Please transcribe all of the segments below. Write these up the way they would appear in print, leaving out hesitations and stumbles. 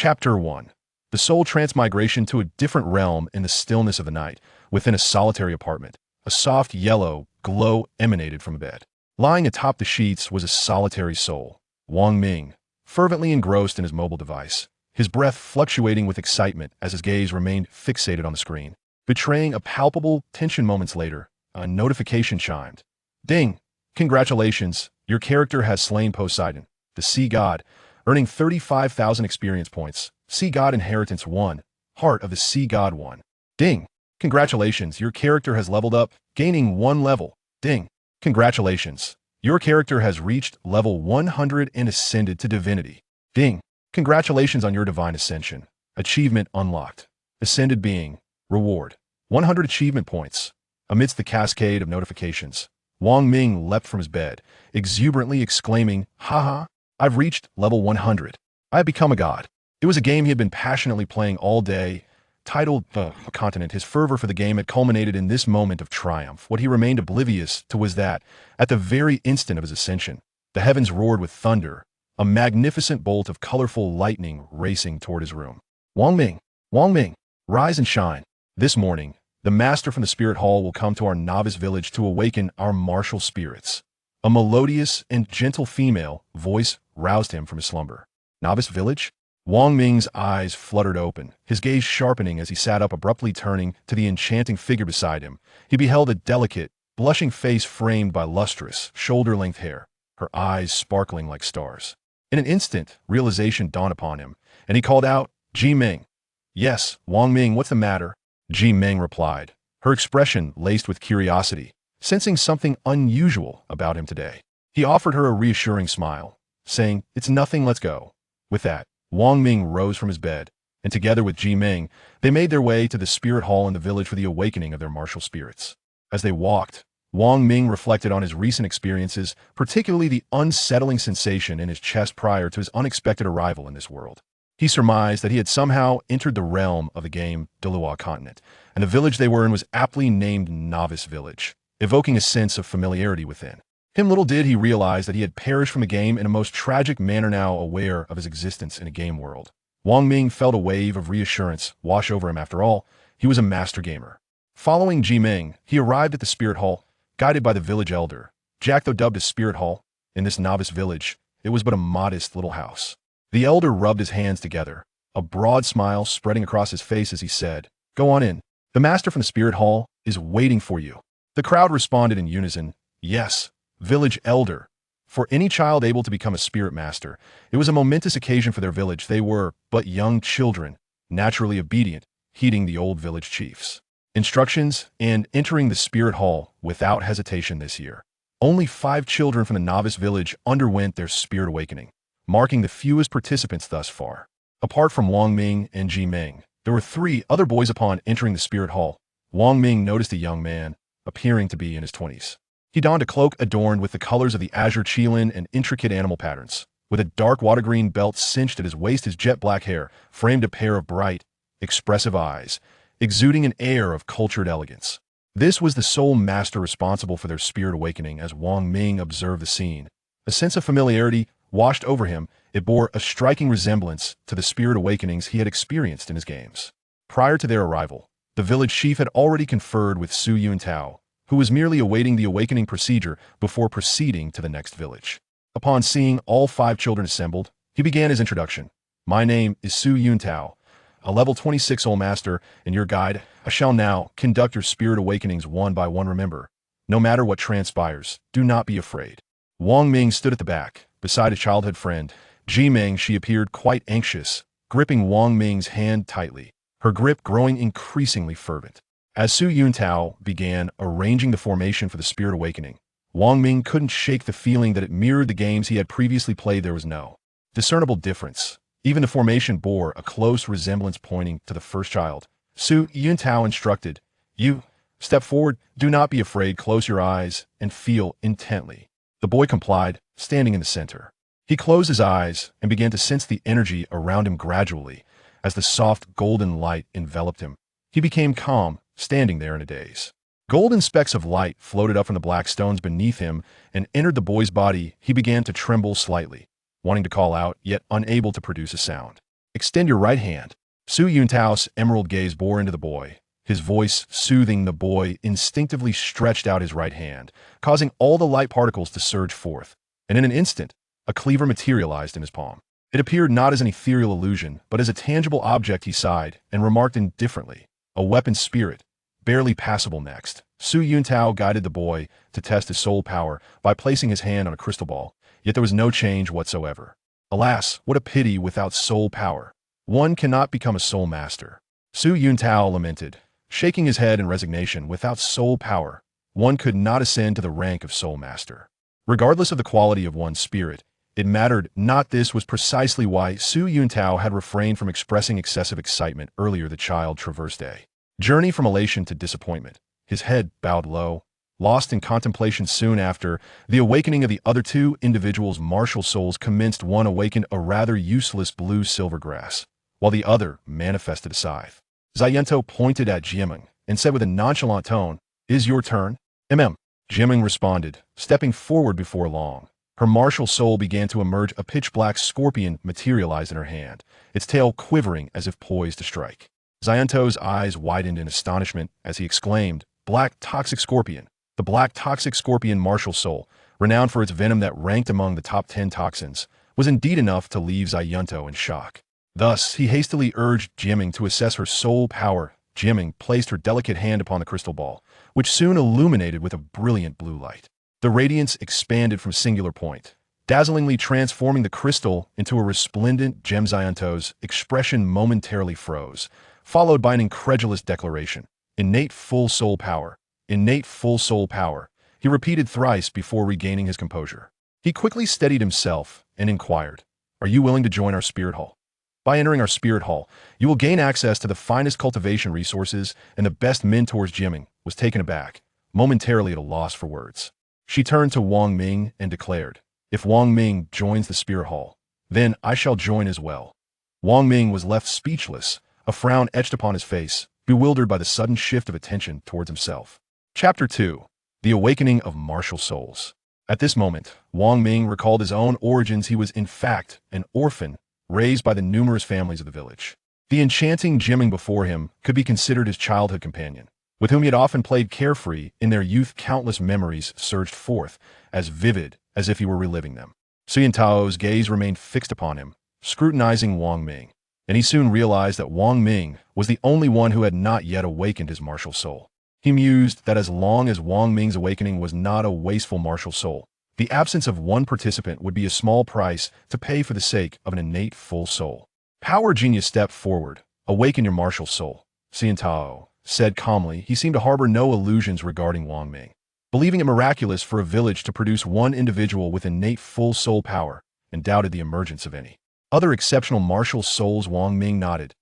Chapter 1. The soul transmigration to a different realm in the stillness of the night, within a solitary apartment. A soft yellow glow emanated from a bed. Lying atop the sheets was a solitary soul, Wang Ming, fervently engrossed in his mobile device, his breath fluctuating with excitement as his gaze remained fixated on the screen. Betraying a palpable tension moments later, a notification chimed. Ding! Congratulations, your character has slain Poseidon, the sea god, earning 35,000 experience points. Sea God Inheritance 1, Heart of the Sea God 1. Ding! Congratulations, your character has leveled up, gaining 1 level. Ding! Congratulations, your character has reached level 100 and ascended to divinity. Ding! Congratulations on your divine ascension. Achievement unlocked. Ascended being. Reward. 100 achievement points. Amidst the cascade of notifications, Wong Ming leapt from his bed, exuberantly exclaiming, Haha! I've reached level 100. I have become a god. It was a game he had been passionately playing all day. Titled Douluo Continent, his fervor for the game had culminated in this moment of triumph. What he remained oblivious to was that, at the very instant of his ascension, the heavens roared with thunder, a magnificent bolt of colorful lightning racing toward his room. Wong Ming, rise and shine. This morning, the master from the spirit hall will come to our novice village to awaken our martial spirits. A melodious and gentle female voice roused him from his slumber. Novice village? Wong Ming's eyes fluttered open, his gaze sharpening as he sat up, abruptly turning to the enchanting figure beside him. He beheld a delicate, blushing face framed by lustrous, shoulder-length hair, her eyes sparkling like stars. In an instant, realization dawned upon him, and he called out, Ji Meng. Yes, Wong Ming, what's the matter? Ji Meng replied, her expression laced with curiosity, sensing something unusual about him today. He offered her a reassuring smile, saying, It's nothing, let's go. With that, Wong Ming rose from his bed, and together with Ji Meng, they made their way to the spirit hall in the village for the awakening of their martial spirits. As they walked, Wong Ming reflected on his recent experiences, particularly the unsettling sensation in his chest prior to his unexpected arrival in this world. He surmised that he had somehow entered the realm of the game Douluo Continent, and the village they were in was aptly named Novice Village, evoking a sense of familiarity within. Little did he realize that he had perished from the game in a most tragic manner, now aware of his existence in a game world. Wong Ming felt a wave of reassurance wash over him. After all, he was a master gamer. Following Ji Meng, he arrived at the spirit hall, guided by the village elder. Jack, though dubbed a spirit hall, in this novice village, it was but a modest little house. The elder rubbed his hands together, a broad smile spreading across his face as he said, Go on in. The master from the spirit hall is waiting for you. The crowd responded in unison, Yes, village elder. For any child able to become a spirit master, it was a momentous occasion for their village. They were but young children, naturally obedient, heeding the old village chief's instructions and entering the spirit hall without hesitation this year. Only 5 children from the novice village underwent their spirit awakening, marking the fewest participants thus far. Apart from Wong Ming and Ji Meng, there were 3 other boys. Upon entering the spirit hall, Wong Ming noticed a young man, appearing to be in his 20s. He donned a cloak adorned with the colors of the azure qilin and intricate animal patterns. With a dark water-green belt cinched at his waist, his jet-black hair framed a pair of bright, expressive eyes, exuding an air of cultured elegance. This was the sole master responsible for their spirit awakening. As Wong Ming observed the scene, a sense of familiarity washed over him. It bore a striking resemblance to the spirit awakenings he had experienced in his games. Prior to their arrival, the village chief had already conferred with Su Yuntao, who was merely awaiting the awakening procedure before proceeding to the next village. Upon seeing all 5 children assembled, he began his introduction. My name is Su Yuntao, a level 26 old master and your guide. I shall now conduct your spirit awakenings one by one. Remember, no matter what transpires, do not be afraid. Wong Ming stood at the back, beside his childhood friend, Ji Meng. She appeared quite anxious, gripping Wong Ming's hand tightly, her grip growing increasingly fervent. As Su Yuntao began arranging the formation for the spirit awakening, Wong Ming couldn't shake the feeling that it mirrored the games he had previously played. There was no discernible difference. Even the formation bore a close resemblance, pointing to the first child. Su Yuntao instructed, You, step forward, do not be afraid, close your eyes, and feel intently. The boy complied, standing in the center. He closed his eyes and began to sense the energy around him gradually. As the soft golden light enveloped him, he became calm, standing there in a daze. Golden specks of light floated up from the black stones beneath him and entered the boy's body. He began to tremble slightly, wanting to call out, yet unable to produce a sound. Extend your right hand. Su Yuntao's emerald gaze bore into the boy. His voice soothing, the boy instinctively stretched out his right hand, causing all the light particles to surge forth. And in an instant, a cleaver materialized in his palm. It appeared not as an ethereal illusion, but as a tangible object. He sighed and remarked indifferently, "A weapon spirit, barely passable." Next, Su Yuntao guided the boy to test his soul power by placing his hand on a crystal ball, yet there was no change whatsoever. Alas, what a pity! Without soul power, one cannot become a soul master. Su Yuntao lamented, shaking his head in resignation. Without soul power, one could not ascend to the rank of soul master. Regardless of the quality of one's spirit, it mattered not. This was precisely why Su Yuntao had refrained from expressing excessive excitement earlier. The child traversed a journey from elation to disappointment, his head bowed low, lost in contemplation. Soon after the awakening of the other two individuals' martial souls commenced. One awakened a rather useless blue-silver grass, while the other manifested a scythe. Zayento pointed at Ji Meng and said with a nonchalant tone, "Is your turn?" Ji Meng responded, stepping forward. Before long, her martial soul began to emerge. A pitch-black scorpion materialized in her hand, its tail quivering as if poised to strike. Zayento's eyes widened in astonishment as he exclaimed, "Black toxic scorpion." The black toxic scorpion martial soul, renowned for its venom that ranked among the top 10 toxins, was indeed enough to leave Zayento in shock. Thus, he hastily urged Ji Meng to assess her soul power. Ji Meng placed her delicate hand upon the crystal ball, which soon illuminated with a brilliant blue light. The radiance expanded from singular point, dazzlingly transforming the crystal into a resplendent gem. Zayento's expression momentarily froze, followed by an incredulous declaration. "Innate full soul power. Innate full soul power," he repeated thrice before regaining his composure. He quickly steadied himself and inquired, "Are you willing to join our spirit hall? By entering our spirit hall, you will gain access to the finest cultivation resources and the best mentors." Ji Meng was taken aback, momentarily at a loss for words. She turned to Wong Ming and declared, "If Wong Ming joins the spirit hall, then I shall join as well." Wong Ming was left speechless, a frown etched upon his face, bewildered by the sudden shift of attention towards himself. Chapter 2. The Awakening of Martial Souls. At this moment, Wong Ming recalled his own origins. He was, in fact, an orphan, raised by the numerous families of the village. The enchanting Ji Meng before him could be considered his childhood companion, with whom he had often played carefree. In their youth, countless memories surged forth, as vivid as if he were reliving them. Su Yuntao's gaze remained fixed upon him, scrutinizing Wong Ming, and he soon realized that Wong Ming was the only one who had not yet awakened his martial soul. He mused that as long as Wong Ming's awakening was not a wasteful martial soul, the absence of one participant would be a small price to pay for the sake of an innate full soul. Power Genius stepped forward. "Awaken your martial soul," Su Yunta said calmly. He seemed to harbor no illusions regarding Wong Ming, believing it miraculous for a village to produce one individual with innate full soul power, and doubted the emergence of any other exceptional martial souls. Wong Ming nodded.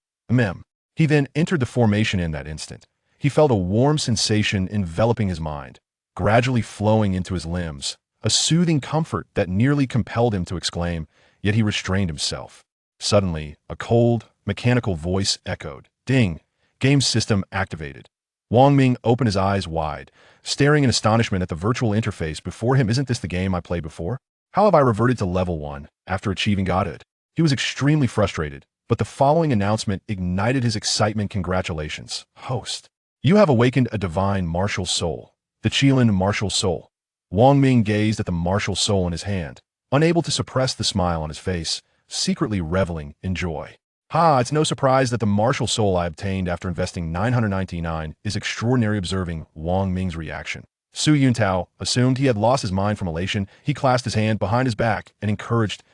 He then entered the formation. In that instant, he felt a warm sensation enveloping his mind, gradually flowing into his limbs, a soothing comfort that nearly compelled him to exclaim, yet he restrained himself. Suddenly, a cold, mechanical voice echoed, "Ding! Game system activated." Wong Ming opened his eyes wide, staring in astonishment at the virtual interface before him. "Isn't this the game I played before? How have I reverted to level 1 after achieving godhood?" He was extremely frustrated, but the following announcement ignited his excitement. "Congratulations, host. You have awakened a divine martial soul, the Qilin martial soul." Wong Ming gazed at the martial soul in his hand, unable to suppress the smile on his face, secretly reveling in joy. It's no surprise that the martial soul I obtained after investing 999 is extraordinary." Observing Wong Ming's reaction, Su Yuntao assumed he had lost his mind from elation. He clasped his hand behind his back and encouraged,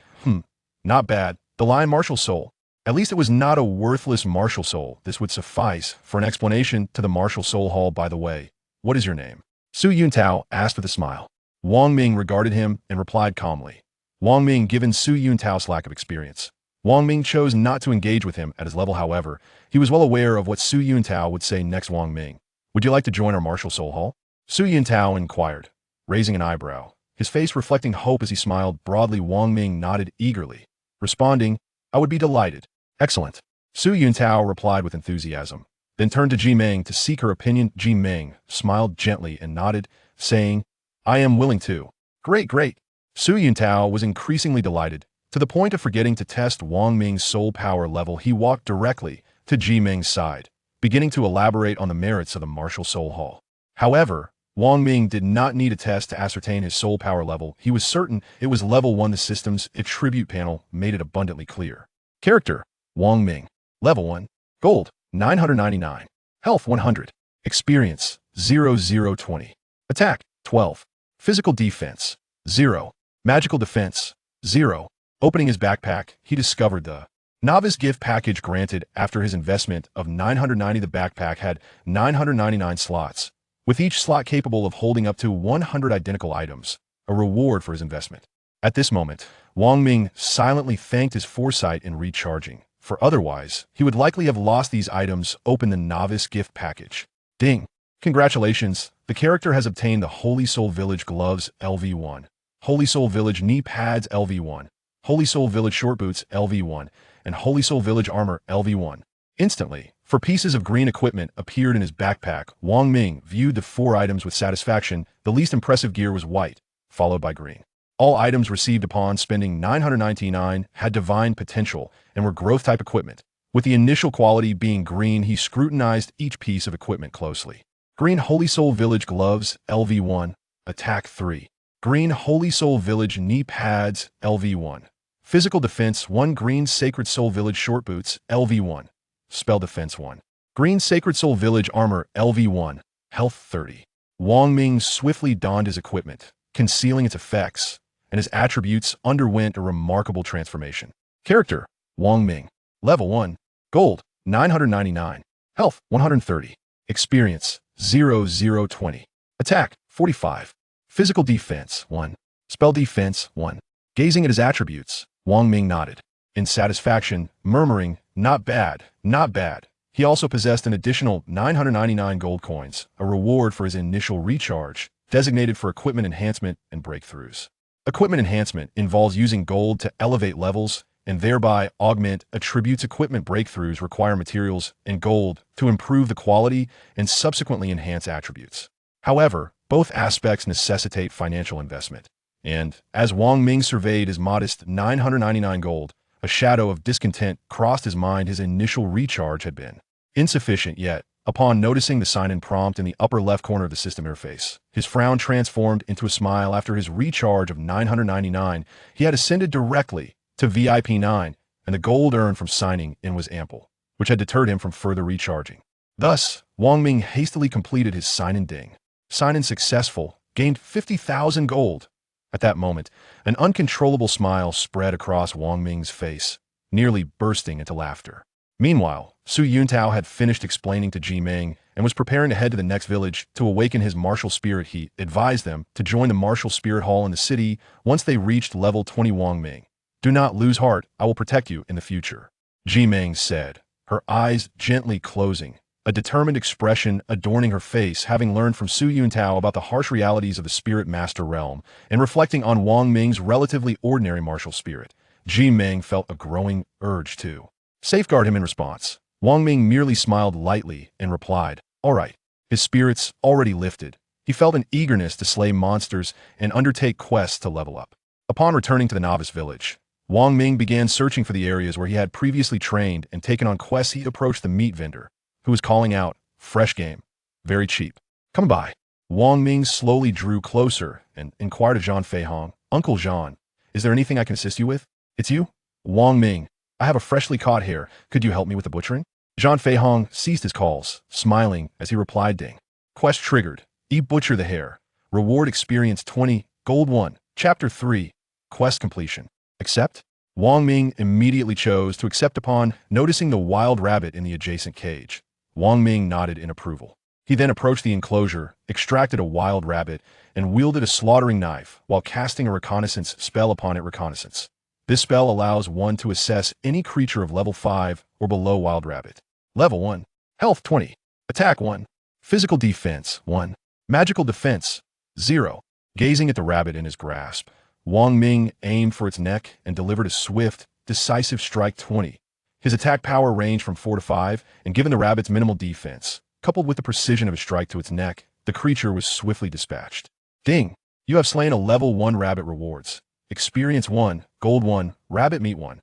"Not bad. The lion martial soul. At least it was not a worthless martial soul. This would suffice for an explanation to the martial soul hall. By the way, what is your name?" Su Yuntao asked with a smile. Wong Ming regarded him and replied calmly. Wong Ming, given Su Yuntao's lack of experience, Wong Ming chose not to engage with him at his level. However, he was well aware of what Su Yuntao would say next. "Wong Ming, would you like to join our martial soul hall?" Su Yuntao inquired, raising an eyebrow, his face reflecting hope as he smiled broadly. Wong Ming nodded eagerly, responding, "I would be delighted." "Excellent." Su Yuntao replied with enthusiasm, then turned to Ji Meng to seek her opinion. Ji Meng smiled gently and nodded, saying, "I am willing to." Great. Su Yuntao was increasingly delighted, To the point of forgetting to test Wang Ming's soul power level, he walked directly to Ji Meng's side, beginning to elaborate on the merits of the martial soul hall. However, Wang Ming did not need a test to ascertain his soul power level. He was certain it was level 1. The system's attribute panel made it abundantly clear. Character: Wang Ming. Level 1. Gold: 999. Health: 100. Experience: 0020. Attack: 12. Physical defense: 0. Magical defense: 0. Opening his backpack, he discovered the Novice gift package granted after his investment of 990. The backpack had 999 slots, with each slot capable of holding up to 100 identical items, a reward for his investment. At this moment, Wang Ming silently thanked his foresight in recharging, for otherwise, he would likely have lost these items. Open the Novice gift package. Ding! Congratulations, the character has obtained the Holy Soul Village Gloves LV1, Holy Soul Village Knee Pads LV1, Holy Soul Village Short Boots LV1, and Holy Soul Village Armor LV1. Instantly, 4 pieces of green equipment appeared in his backpack. Wang Ming viewed the 4 items with satisfaction. The least impressive gear was white, followed by green. All items received upon spending 999 had divine potential and were growth-type equipment. With the initial quality being green, he scrutinized each piece of equipment closely. Green Holy Soul Village Gloves LV1, Attack 3. Green Holy Soul Village Knee Pads LV1. Physical Defense 1. Green Sacred Soul Village Short Boots LV1. Spell Defense 1. Green Sacred Soul Village Armor LV1. Health 30. Wang Ming swiftly donned his equipment, concealing its effects, and his attributes underwent a remarkable transformation. Character: Wang Ming. Level 1. Gold: 999. Health: 130. Experience: 0020. Attack: 45. Physical Defense 1. Spell Defense 1. Gazing at his attributes, Wang Ming nodded in satisfaction, murmuring, "Not bad, not bad." He also possessed an additional 999 gold coins, a reward for his initial recharge, designated for equipment enhancement and breakthroughs. Equipment enhancement involves using gold to elevate levels and thereby augment attributes. Equipment breakthroughs require materials and gold to improve the quality and subsequently enhance attributes. However, both aspects necessitate financial investment. And, as Wang Ming surveyed his modest 999 gold, a shadow of discontent crossed his mind. His initial recharge had been insufficient, yet, upon noticing the sign-in prompt in the upper left corner of the system interface, his frown transformed into a smile. After his recharge of 999, he had ascended directly to VIP 9, and the gold earned from signing in was ample, which had deterred him from further recharging. Thus, Wang Ming hastily completed his sign-in ding. Sign-in successful, gained 50,000 gold. At that moment, an uncontrollable smile spread across Wang Ming's face, nearly bursting into laughter. Meanwhile, Su Yuntao had finished explaining to Ji Meng and was preparing to head to the next village to awaken his martial spirit. He advised them to join the martial spirit hall in the city once they reached level 20. Wang Ming, "Do not lose heart, I will protect you in the future," Ji Meng said, her eyes gently closing, a determined expression adorning her face. Having learned from Su Yuntao about the harsh realities of the spirit master realm and reflecting on Wang Ming's relatively ordinary martial spirit, Ji Meng felt a growing urge to safeguard him. In response, Wang Ming merely smiled lightly and replied, "All right." His spirits already lifted, he felt an eagerness to slay monsters and undertake quests to level up. Upon returning to the Novice village, Wang Ming began searching for the areas where he had previously trained and taken on quests. He approached the meat vendor, who was calling out, "Fresh game, very cheap. Come by." Wang Ming slowly drew closer and inquired of Zhang Feihong, "Uncle Zhang, is there anything I can assist you with?" "It's you?" "Wang Ming, I have a freshly caught hare. Could you help me with the butchering?" Zhang Feihong ceased his calls, smiling as he replied, "Ding. Quest triggered. E-butcher the hare. Reward experience 20, gold 1. Chapter 3. Quest completion. Accept?" Wang Ming immediately chose to accept upon noticing the wild rabbit in the adjacent cage. Wang Ming nodded in approval. He then approached the enclosure, extracted a wild rabbit, and wielded a slaughtering knife while casting a reconnaissance spell upon it. Reconnaissance. This spell allows one to assess any creature of level 5 or below. Wild rabbit. Level 1. Health 20. Attack 1. Physical Defense 1. Magical Defense 0. Gazing at the rabbit in his grasp, Wang Ming aimed for its neck and delivered a swift, decisive strike. 20. His attack power ranged from 4 to 5, and given the rabbit's minimal defense, coupled with the precision of a strike to its neck, the creature was swiftly dispatched. Ding! You have slain a level 1 rabbit. Rewards. Experience 1, Gold 1, Rabbit Meat 1.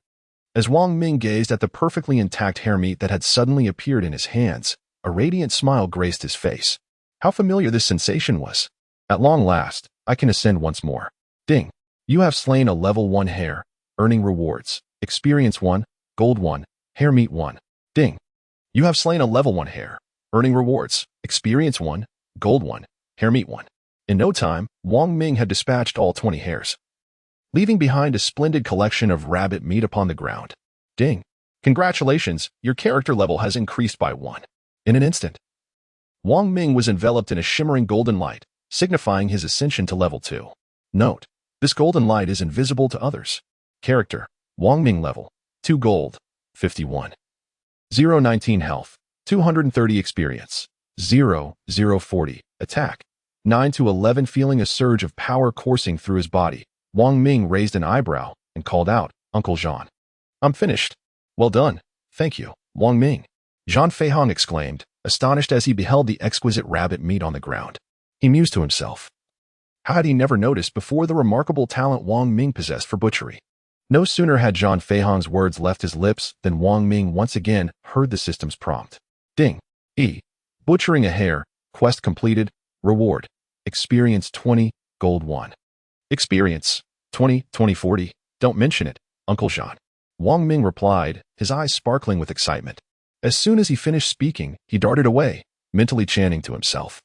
As Wang Ming gazed at the perfectly intact hair meat that had suddenly appeared in his hands, a radiant smile graced his face. How familiar this sensation was. At long last, I can ascend once more. Ding. You have slain a level 1 hare, earning rewards. Experience 1, Gold 1, Hare Meat 1. Ding. You have slain a level 1 hare, earning rewards. Experience 1, Gold 1, Hare Meat 1. In no time, Wang Ming had dispatched all 20 hares, leaving behind a splendid collection of rabbit meat upon the ground. Ding. Congratulations, your character level has increased by 1. In an instant, Wang Ming was enveloped in a shimmering golden light, signifying his ascension to level 2. Note: this golden light is invisible to others. Character: Wang Ming level 2 gold, 51. 019 health, 230 experience, 040 attack, 9-11. Feeling a surge of power coursing through his body, Wang Ming raised an eyebrow and called out, "Uncle Jean, I'm finished." "Well done. Thank you, Wang Ming," Jean Feihong exclaimed, astonished as he beheld the exquisite rabbit meat on the ground. He mused to himself. How had he never noticed before the remarkable talent Wang Ming possessed for butchery? No sooner had Jean Feihong's words left his lips than Wang Ming once again heard the system's prompt. Ding. Butchering a hare. Quest completed. Reward: experience 20, gold 1. Experience 20, 40. Don't mention it, Uncle Jean, Wang Ming replied, his eyes sparkling with excitement. As soon as he finished speaking, he darted away, mentally chanting to himself.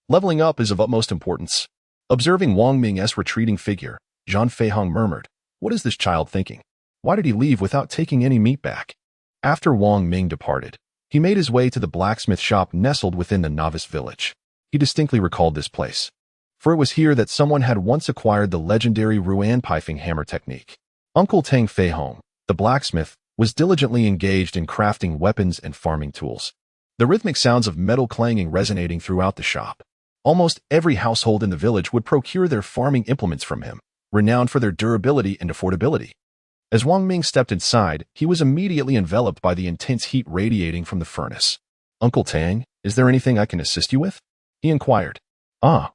Leveling up is of utmost importance. Observing Wang Ming's retreating figure, Jean Feihong murmured, "What is this child thinking? Why did he leave without taking any meat back?" After Wang Ming departed, he made his way to the blacksmith shop nestled within the Novice village. He distinctly recalled this place, for it was here that someone had once acquired the legendary Ruan-pifing hammer technique. Uncle Tang Feihong, the blacksmith, was diligently engaged in crafting weapons and farming tools, the rhythmic sounds of metal clanging resonating throughout the shop. Almost every household in the village would procure their farming implements from him, renowned for their durability and affordability. As Wang Ming stepped inside, he was immediately enveloped by the intense heat radiating from the furnace. "Uncle Tang, is there anything I can assist you with?" he inquired. "Ah,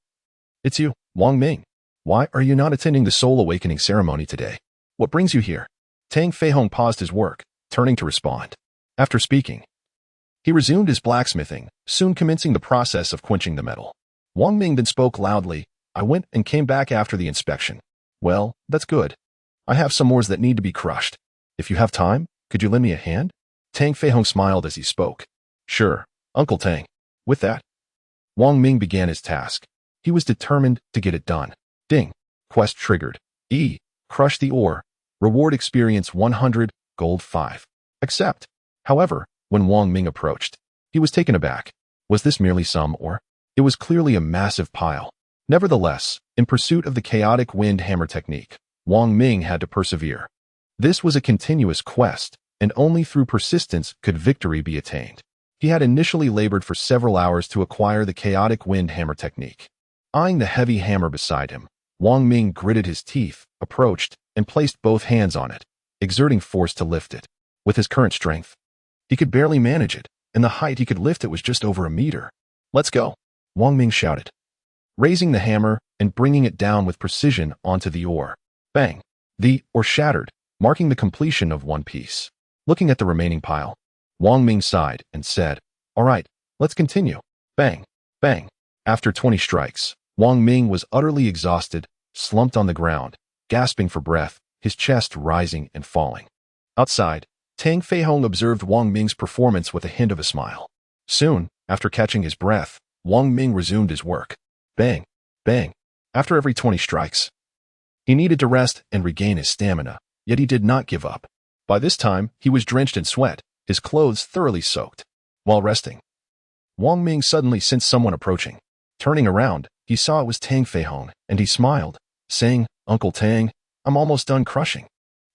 it's you, Wang Ming. Why are you not attending the soul awakening ceremony today? What brings you here?" Tang Feihong paused his work, turning to respond. After speaking, he resumed his blacksmithing, soon commencing the process of quenching the metal. Wang Ming then spoke loudly, "I went and came back after the inspection." "Well, that's good. I have some ores that need to be crushed. If you have time, could you lend me a hand?" Tang Feihong smiled as he spoke. "Sure, Uncle Tang." With that, Wang Ming began his task. He was determined to get it done. Ding. Quest triggered. Crush the ore. Reward: experience 100, gold 5. Accept. However, when Wang Ming approached, he was taken aback. Was this merely some ore? It was clearly a massive pile. Nevertheless, in pursuit of the chaotic wind hammer technique, Wang Ming had to persevere. This was a continuous quest, and only through persistence could victory be attained. He had initially labored for several hours to acquire the chaotic wind hammer technique. Eyeing the heavy hammer beside him, Wang Ming gritted his teeth, approached, and placed both hands on it, exerting force to lift it. With his current strength, he could barely manage it, and the height he could lift it was just over a meter. "Let's go," Wang Ming shouted, raising the hammer and bringing it down with precision onto the ore. Bang! The ore shattered, marking the completion of one piece. Looking at the remaining pile, Wang Ming sighed and said, "All right, let's continue." Bang! Bang! After 20 strikes, Wang Ming was utterly exhausted, slumped on the ground, gasping for breath, his chest rising and falling. Outside, Tang Feihong observed Wang Ming's performance with a hint of a smile. Soon, after catching his breath, Wang Ming resumed his work. Bang! Bang! After every 20 strikes, he needed to rest and regain his stamina, yet he did not give up. By this time, he was drenched in sweat, his clothes thoroughly soaked. While resting, Wang Ming suddenly sensed someone approaching. Turning around, he saw it was Tang Feihong, and he smiled, saying, "Uncle Tang, I'm almost done crushing."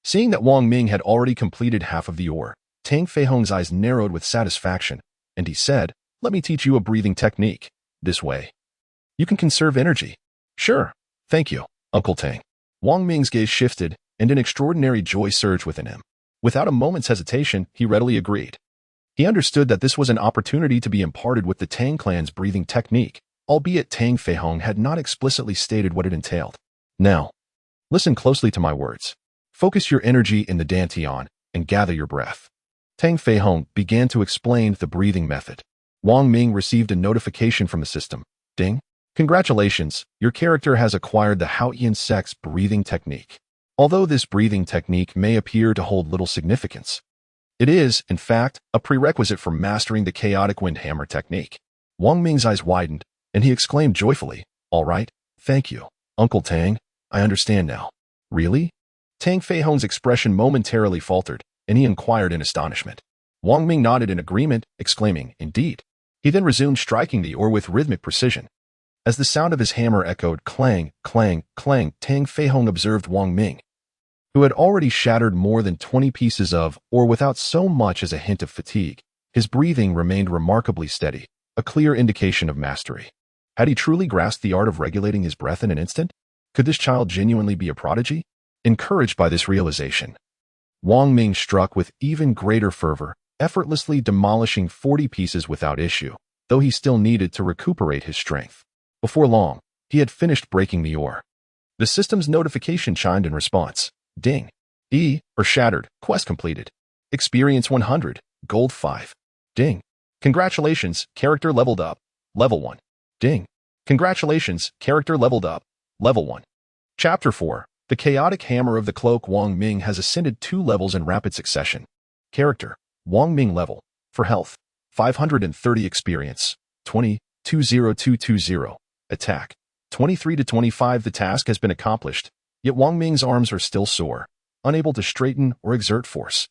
Seeing that Wang Ming had already completed half of the ore, Tang Feihong's eyes narrowed with satisfaction, and he said, "Let me teach you a breathing technique. This way, you can conserve energy." "Sure. Thank you, Uncle Tang." Wang Ming's gaze shifted, and an extraordinary joy surged within him. Without a moment's hesitation, he readily agreed. He understood that this was an opportunity to be imparted with the Tang clan's breathing technique, albeit Tang Feihong had not explicitly stated what it entailed. Now, Listen closely to my words. Focus your energy in the dantian and gather your breath. Tang Fei Hong began to explain the breathing method. Wang Ming received a notification from the system. Ding. Congratulations, your character has acquired the Haotian sex breathing technique. Although this breathing technique may appear to hold little significance, it is, in fact, a prerequisite for mastering the chaotic wind hammer technique. Wang Ming's eyes widened, and he exclaimed joyfully, "All right, thank you, Uncle Tang. I understand now." Really? Tang Fei Hong's expression momentarily faltered, and he inquired in astonishment. Wang Ming nodded in agreement, exclaiming, "Indeed." He then resumed striking the oar with rhythmic precision. As the sound of his hammer echoed clang, clang, clang, Tang Fei Hong observed Wang Ming, who had already shattered more than 20 pieces of, or without so much as a hint of fatigue. His breathing remained remarkably steady, a clear indication of mastery. Had he truly grasped the art of regulating his breath in an instant? Could this child genuinely be a prodigy? Encouraged by this realization, Wang Ming struck with even greater fervor, effortlessly demolishing 40 pieces without issue, though he still needed to recuperate his strength. Before long, he had finished breaking the oar. The system's notification chimed in response. Ding. Shattered. Quest completed. Experience 100. Gold 5. Ding. Congratulations, character leveled up. Level 1. Ding. Congratulations, character leveled up. Level 1. Chapter 4. The chaotic hammer of the cloak. Wang Ming has ascended 2 levels in rapid succession. Character. Wang Ming level. For health. 530 experience. 20220. Attack. 23 to 25. The task has been accomplished, yet Wang Ming's arms are still sore, unable to straighten or exert force.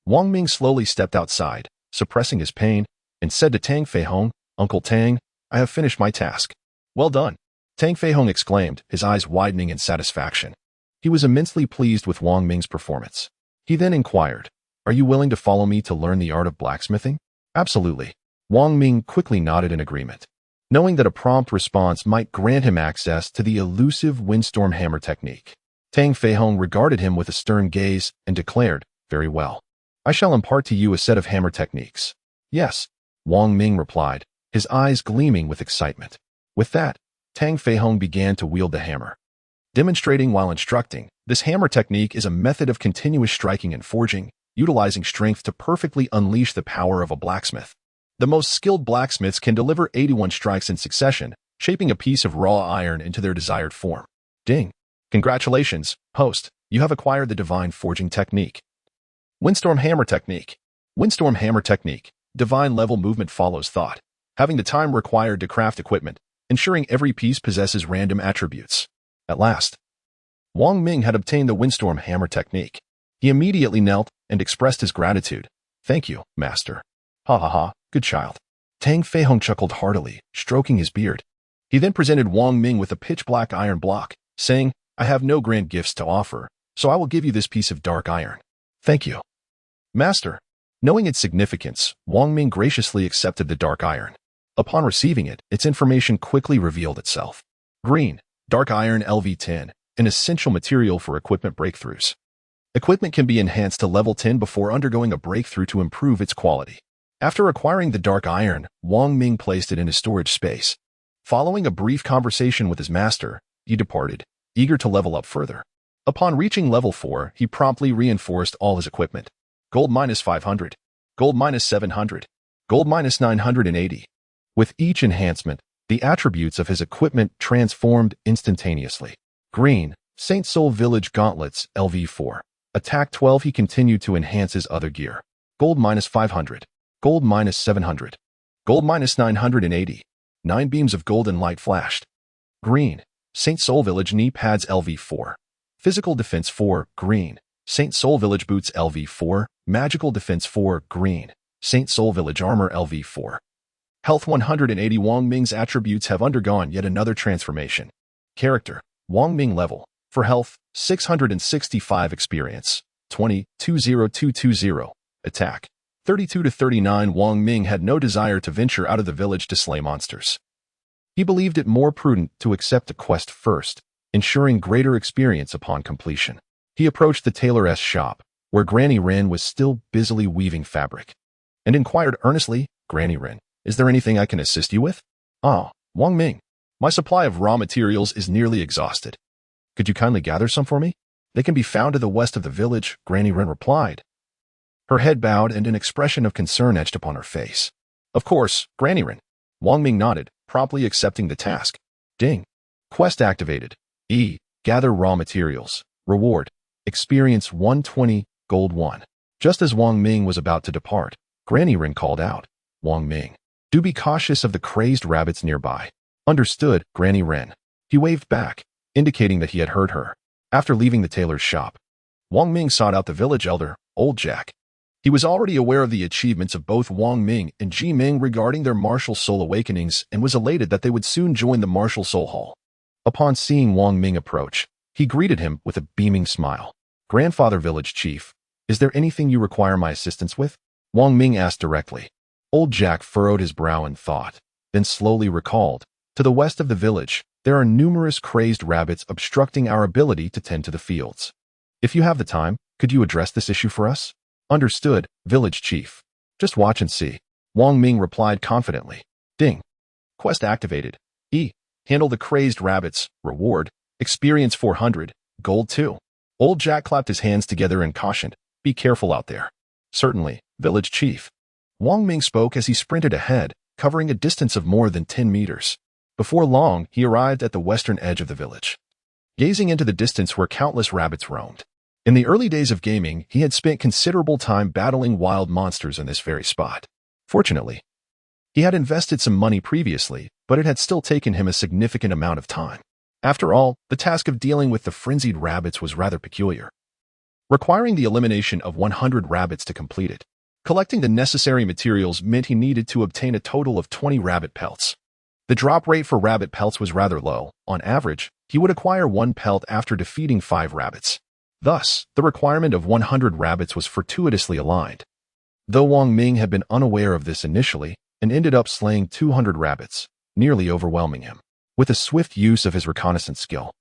Wang Ming slowly stepped outside, suppressing his pain, and said to Tang Fei Hong, "Uncle Tang, I have finished my task." "Well done," Tang Fei Hong exclaimed, his eyes widening in satisfaction. He was immensely pleased with Wang Ming's performance. He then inquired, "Are you willing to follow me to learn the art of blacksmithing?" "Absolutely." Wang Ming quickly nodded in agreement, knowing that a prompt response might grant him access to the elusive windstorm hammer technique. Tang Fei Hong regarded him with a stern gaze and declared, "Very well. I shall impart to you a set of hammer techniques." "Yes," Wang Ming replied, his eyes gleaming with excitement. With that, Tang Fei Hong began to wield the hammer. Demonstrating while instructing, this hammer technique is a method of continuous striking and forging, utilizing strength to perfectly unleash the power of a blacksmith. The most skilled blacksmiths can deliver 81 strikes in succession, shaping a piece of raw iron into their desired form. Ding. Congratulations, host. You have acquired the divine forging technique. Windstorm hammer technique. Windstorm hammer technique. Divine level movement follows thought, having the time required to craft equipment, ensuring every piece possesses random attributes. At last, Wang Ming had obtained the windstorm hammer technique. He immediately knelt and expressed his gratitude. "Thank you, master." "Ha ha ha. Good child." Tang Fei Hong chuckled heartily, stroking his beard. He then presented Wang Ming with a pitch-black iron block, saying, "I have no grand gifts to offer, so I will give you this piece of dark iron." "Thank you, master." Knowing its significance, Wang Ming graciously accepted the dark iron. Upon receiving it, its information quickly revealed itself. Green, dark iron LV10, an essential material for equipment breakthroughs. Equipment can be enhanced to level 10 before undergoing a breakthrough to improve its quality. After acquiring the dark iron, Wang Ming placed it in his storage space. Following a brief conversation with his master, he departed, eager to level up further. Upon reaching level 4, he promptly reinforced all his equipment. Gold -500. Gold -700. Gold -980. With each enhancement, the attributes of his equipment transformed instantaneously. Green, Saint Soul Village Gauntlets, LV4. Attack 12. He continued to enhance his other gear. Gold -500. Gold -700. Gold -980. 9 beams of golden light flashed. Green, Saint Soul Village Knee Pads LV4. Physical Defense 4, green. Saint Soul Village Boots LV4. Magical Defense 4, green. Saint Soul Village Armor LV4. Health 180. Wang Ming's attributes have undergone yet another transformation. Character, Wang Ming level. For health, 665 experience. 20220. Attack, 32 to 39. Wang Ming had no desire to venture out of the village to slay monsters. He believed it more prudent to accept the quest first, ensuring greater experience upon completion. He approached the tailor's shop, where Granny Wren was still busily weaving fabric, and inquired earnestly, "Granny Wren, is there anything I can assist you with?" "Ah, Wang Ming, my supply of raw materials is nearly exhausted. Could you kindly gather some for me? They can be found to the west of the village, Granny Wren replied. Her head bowed and an expression of concern etched upon her face. Of course, Granny Wren. Wang Ming nodded, promptly accepting the task. Ding. Quest activated. Gather raw materials. Reward. Experience 120, gold 1. Just as Wang Ming was about to depart, Granny Wren called out, Wang Ming, do be cautious of the crazed rabbits nearby. Understood, Granny Wren. He waved back, indicating that he had heard her. After leaving the tailor's shop, Wang Ming sought out the village elder, Old Jack. He was already aware of the achievements of both Wang Ming and Ji Meng regarding their martial soul awakenings and was elated that they would soon join the martial soul hall. Upon seeing Wang Ming approach, he greeted him with a beaming smile. Grandfather Village Chief, is there anything you require my assistance with? Wang Ming asked directly. Old Jack furrowed his brow in thought, then slowly recalled, to the west of the village, there are numerous crazed rabbits obstructing our ability to tend to the fields. If you have the time, could you address this issue for us? Understood, Village Chief. Just watch and see. Wang Ming replied confidently. Ding. Quest activated. Handle the crazed rabbits. Reward. Experience 400. Gold 2. Old Jack clapped his hands together and cautioned, be careful out there. Certainly, Village Chief. Wang Ming spoke as he sprinted ahead, covering a distance of more than 10 meters. Before long, he arrived at the western edge of the village. Gazing into the distance where countless rabbits roamed. In the early days of gaming, he had spent considerable time battling wild monsters in this very spot. Fortunately, he had invested some money previously, but it had still taken him a significant amount of time. After all, the task of dealing with the frenzied rabbits was rather peculiar, requiring the elimination of 100 rabbits to complete it. Collecting the necessary materials meant he needed to obtain a total of 20 rabbit pelts. The drop rate for rabbit pelts was rather low. On average, he would acquire 1 pelt after defeating 5 rabbits. Thus, the requirement of 100 rabbits was fortuitously aligned. Though Wang Ming had been unaware of this initially, and ended up slaying 200 rabbits, nearly overwhelming him. With a swift use of his reconnaissance skill,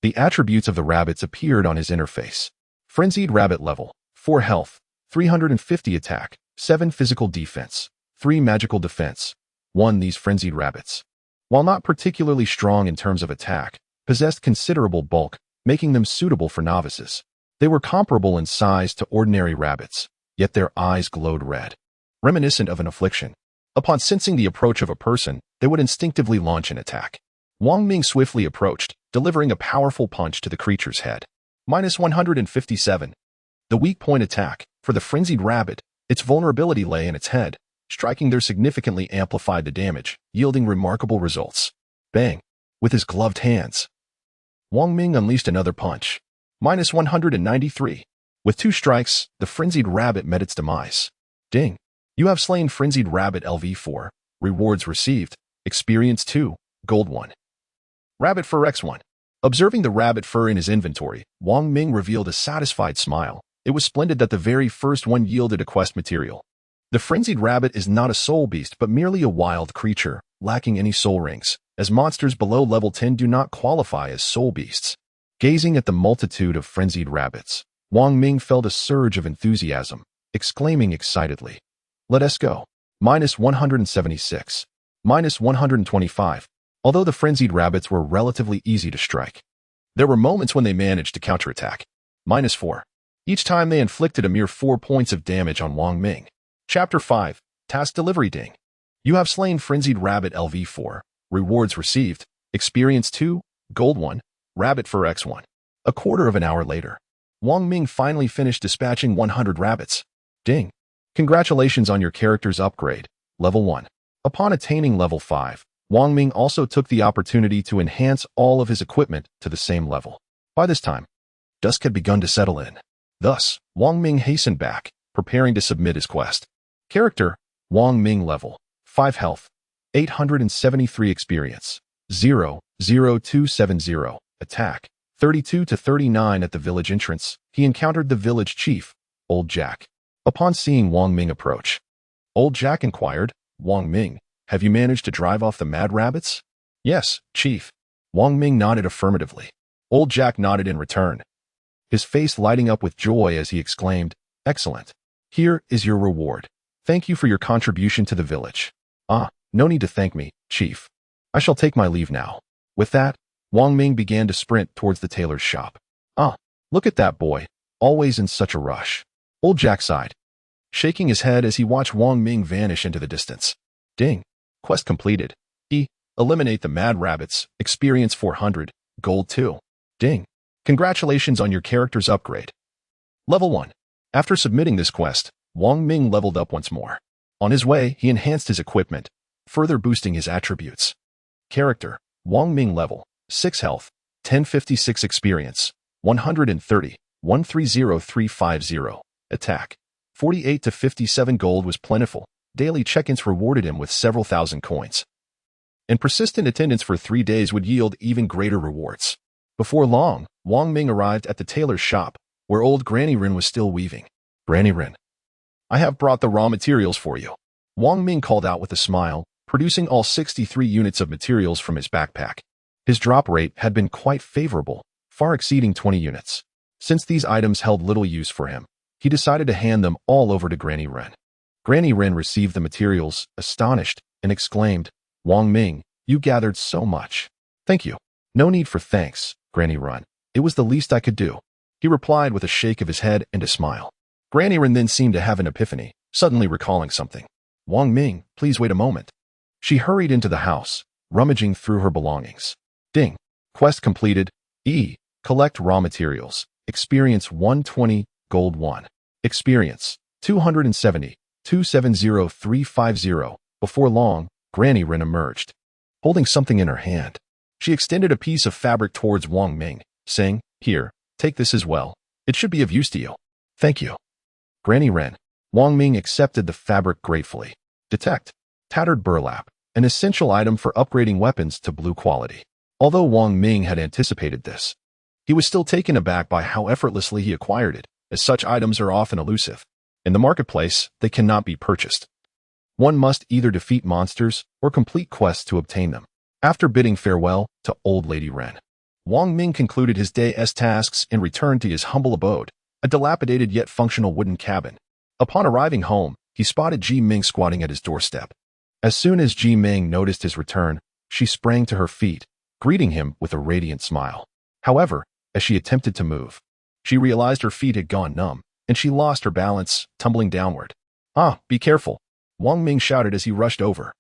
the attributes of the rabbits appeared on his interface. Frenzied rabbit level, 4 health, 350 attack, 7 physical defense, 3 magical defense. 1. These frenzied rabbits, while not particularly strong in terms of attack, possessed considerable bulk, making them suitable for novices. They were comparable in size to ordinary rabbits, yet their eyes glowed red, reminiscent of an affliction. Upon sensing the approach of a person, they would instinctively launch an attack. Wang Ming swiftly approached, delivering a powerful punch to the creature's head. -157. The weak point attack. For the frenzied rabbit, its vulnerability lay in its head. Striking there significantly amplified the damage, yielding remarkable results. Bang! With his gloved hands, Wang Ming unleashed another punch. -193. With 2 strikes, the frenzied rabbit met its demise. Ding! You have slain frenzied rabbit LV4. Rewards received. Experience 2. Gold 1. Rabbit fur X1. Observing the rabbit fur in his inventory, Wang Ming revealed a satisfied smile. It was splendid that the very first one yielded a quest material. The frenzied rabbit is not a soul beast but merely a wild creature, lacking any soul rings, as monsters below level 10 do not qualify as soul beasts. Gazing at the multitude of frenzied rabbits, Wang Ming felt a surge of enthusiasm, exclaiming excitedly, let us go. -176. -125. Although the frenzied rabbits were relatively easy to strike, there were moments when they managed to counterattack. -4. Each time they inflicted a mere 4 points of damage on Wang Ming. Chapter 5. Task Delivery Ding. You have slain frenzied rabbit LV4. Rewards received. Experience 2. Gold 1. Rabbit fur X1. A quarter of an hour later, Wang Ming finally finished dispatching 100 rabbits. Ding. Congratulations on your character's upgrade. Level 1. Upon attaining level 5, Wang Ming also took the opportunity to enhance all of his equipment to the same level. By this time, dusk had begun to settle in. Thus, Wang Ming hastened back, preparing to submit his quest. Character, Wang Ming level, 5 health, 873 experience, 00270, attack, 32 to 39 at the village entrance. He encountered the village chief, Old Jack. Upon seeing Wang Ming approach, Old Jack inquired, Wang Ming, have you managed to drive off the mad rabbits? Yes, chief. Wang Ming nodded affirmatively. Old Jack nodded in return, his face lighting up with joy as he exclaimed, excellent. Here is your reward. Thank you for your contribution to the village. Ah, no need to thank me, chief. I shall take my leave now. With that, Wang Ming began to sprint towards the tailor's shop. Ah, look at that boy, always in such a rush. Old Jack sighed, shaking his head as he watched Wang Ming vanish into the distance. Ding. Quest completed. Eliminate the mad rabbits. Experience 400. Gold 2. Ding. Congratulations on your character's upgrade. Level 1. After submitting this quest, Wang Ming leveled up once more. On his way, he enhanced his equipment, further boosting his attributes. Character: Wang Ming level, 6 health, 1056 experience, 130, 130350. Attack: 48 to 57 gold was plentiful. Daily check-ins rewarded him with several thousand coins. And persistent attendance for 3 days would yield even greater rewards. Before long, Wang Ming arrived at the tailor's shop, where old Granny Ren was still weaving. Granny Ren, I have brought the raw materials for you. Wang Ming called out with a smile, producing all 63 units of materials from his backpack. His drop rate had been quite favorable, far exceeding 20 units. Since these items held little use for him, he decided to hand them all over to Granny Ren. Granny Ren received the materials, astonished, and exclaimed, Wang Ming, you gathered so much. Thank you. No need for thanks, Granny Ren. It was the least I could do. He replied with a shake of his head and a smile. Granny Ren then seemed to have an epiphany, suddenly recalling something. Wang Ming, please wait a moment. She hurried into the house, rummaging through her belongings. Ding. Quest completed. Collect raw materials. Experience 120, gold 1. Experience 270, 270350. Before long, Granny Ren emerged, holding something in her hand. She extended a piece of fabric towards Wang Ming, saying, Here, take this as well. It should be of use to you. Thank you. Granny Ren. Wang Ming accepted the fabric gratefully. Detect. Tattered burlap, an essential item for upgrading weapons to blue quality. Although Wang Ming had anticipated this, he was still taken aback by how effortlessly he acquired it, as such items are often elusive. In the marketplace, they cannot be purchased. One must either defeat monsters or complete quests to obtain them. After bidding farewell to Old Lady Ren, Wang Ming concluded his day's tasks and returned to his humble abode, a dilapidated yet functional wooden cabin. Upon arriving home, he spotted Ji Meng squatting at his doorstep. As soon as Ji Meng noticed his return, she sprang to her feet, greeting him with a radiant smile. However, as she attempted to move, she realized her feet had gone numb, and she lost her balance, tumbling downward. Ah, be careful, Wang Ming shouted as he rushed over.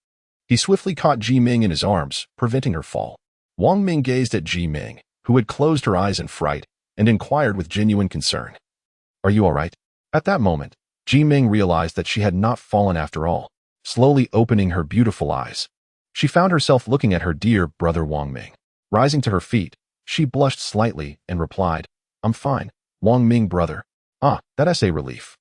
He swiftly caught Ji Meng in his arms, preventing her fall. Wang Ming gazed at Ji Meng, who had closed her eyes in fright, and inquired with genuine concern. Are you all right? At that moment, Ji Meng realized that she had not fallen after all. Slowly opening her beautiful eyes, she found herself looking at her dear brother Wang Ming. Rising to her feet, she blushed slightly and replied, I'm fine, Wang Ming brother. Ah, that's a relief.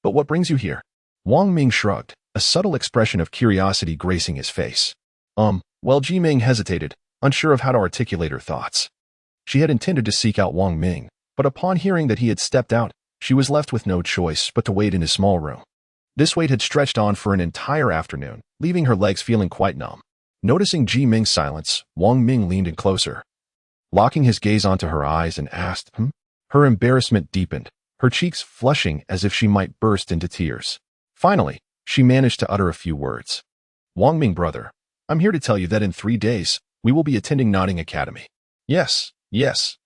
But what brings you here? Wang Ming shrugged, a subtle expression of curiosity gracing his face. Well, Ji Meng hesitated, unsure of how to articulate her thoughts. She had intended to seek out Wang Ming, but upon hearing that he had stepped out, she was left with no choice but to wait in his small room. This wait had stretched on for an entire afternoon, leaving her legs feeling quite numb. Noticing Ji Meng's silence, Wang Ming leaned in closer, locking his gaze onto her eyes and asked, Her embarrassment deepened, her cheeks flushing as if she might burst into tears. Finally, she managed to utter a few words. Wang Ming brother, I'm here to tell you that in 3 days, we will be attending Nodding Academy. Yes,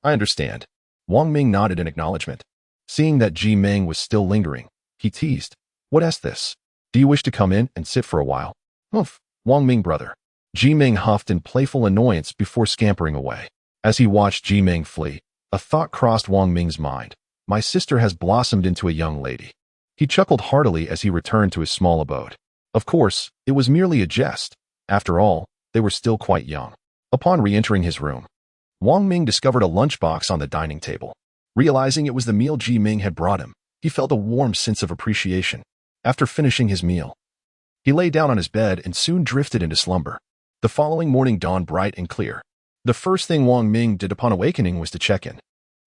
I understand. Wang Ming nodded in acknowledgement. Seeing that Ji Meng was still lingering, he teased, What is this? Do you wish to come in and sit for a while? Humph, Wang Ming brother. Ji Meng huffed in playful annoyance before scampering away. As he watched Ji Meng flee, a thought crossed Wang Ming's mind. My sister has blossomed into a young lady. He chuckled heartily as he returned to his small abode. Of course, it was merely a jest. After all, they were still quite young. Upon re-entering his room, Wang Ming discovered a lunchbox on the dining table. Realizing it was the meal Ji Meng had brought him, he felt a warm sense of appreciation. After finishing his meal, he lay down on his bed and soon drifted into slumber. The following morning dawned bright and clear. The first thing Wang Ming did upon awakening was to check in.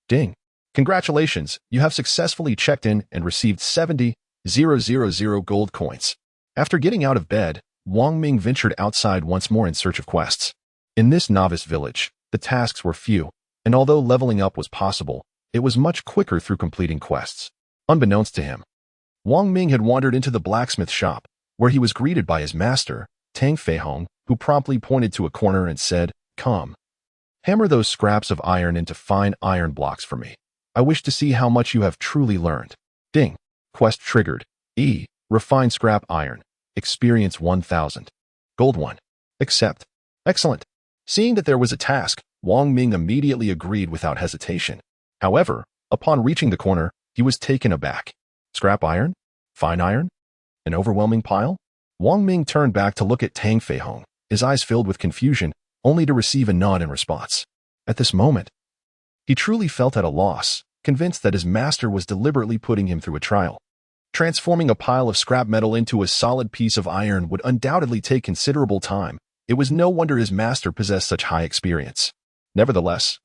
Ding. Congratulations, you have successfully checked in and received 70,000 gold coins. After getting out of bed, Wang Ming ventured outside once more in search of quests. In this novice village, the tasks were few, and although leveling up was possible, it was much quicker through completing quests. Unbeknownst to him, Wang Ming had wandered into the blacksmith shop, where he was greeted by his master, Tang Feihong, who promptly pointed to a corner and said, Come. Hammer those scraps of iron into fine iron blocks for me. I wish to see how much you have truly learned. Ding. Quest triggered. Refined scrap iron. Experience 1000. Gold 1. Accept. Excellent. Seeing that there was a task, Wong Ming immediately agreed without hesitation. However, upon reaching the corner, he was taken aback. Scrap iron? Fine iron? An overwhelming pile? Wong Ming turned back to look at Tang Fei Hong, his eyes filled with confusion, only to receive a nod in response. At this moment, he truly felt at a loss, convinced that his master was deliberately putting him through a trial. Transforming a pile of scrap metal into a solid piece of iron would undoubtedly take considerable time. It was no wonder his master possessed such high experience. Nevertheless,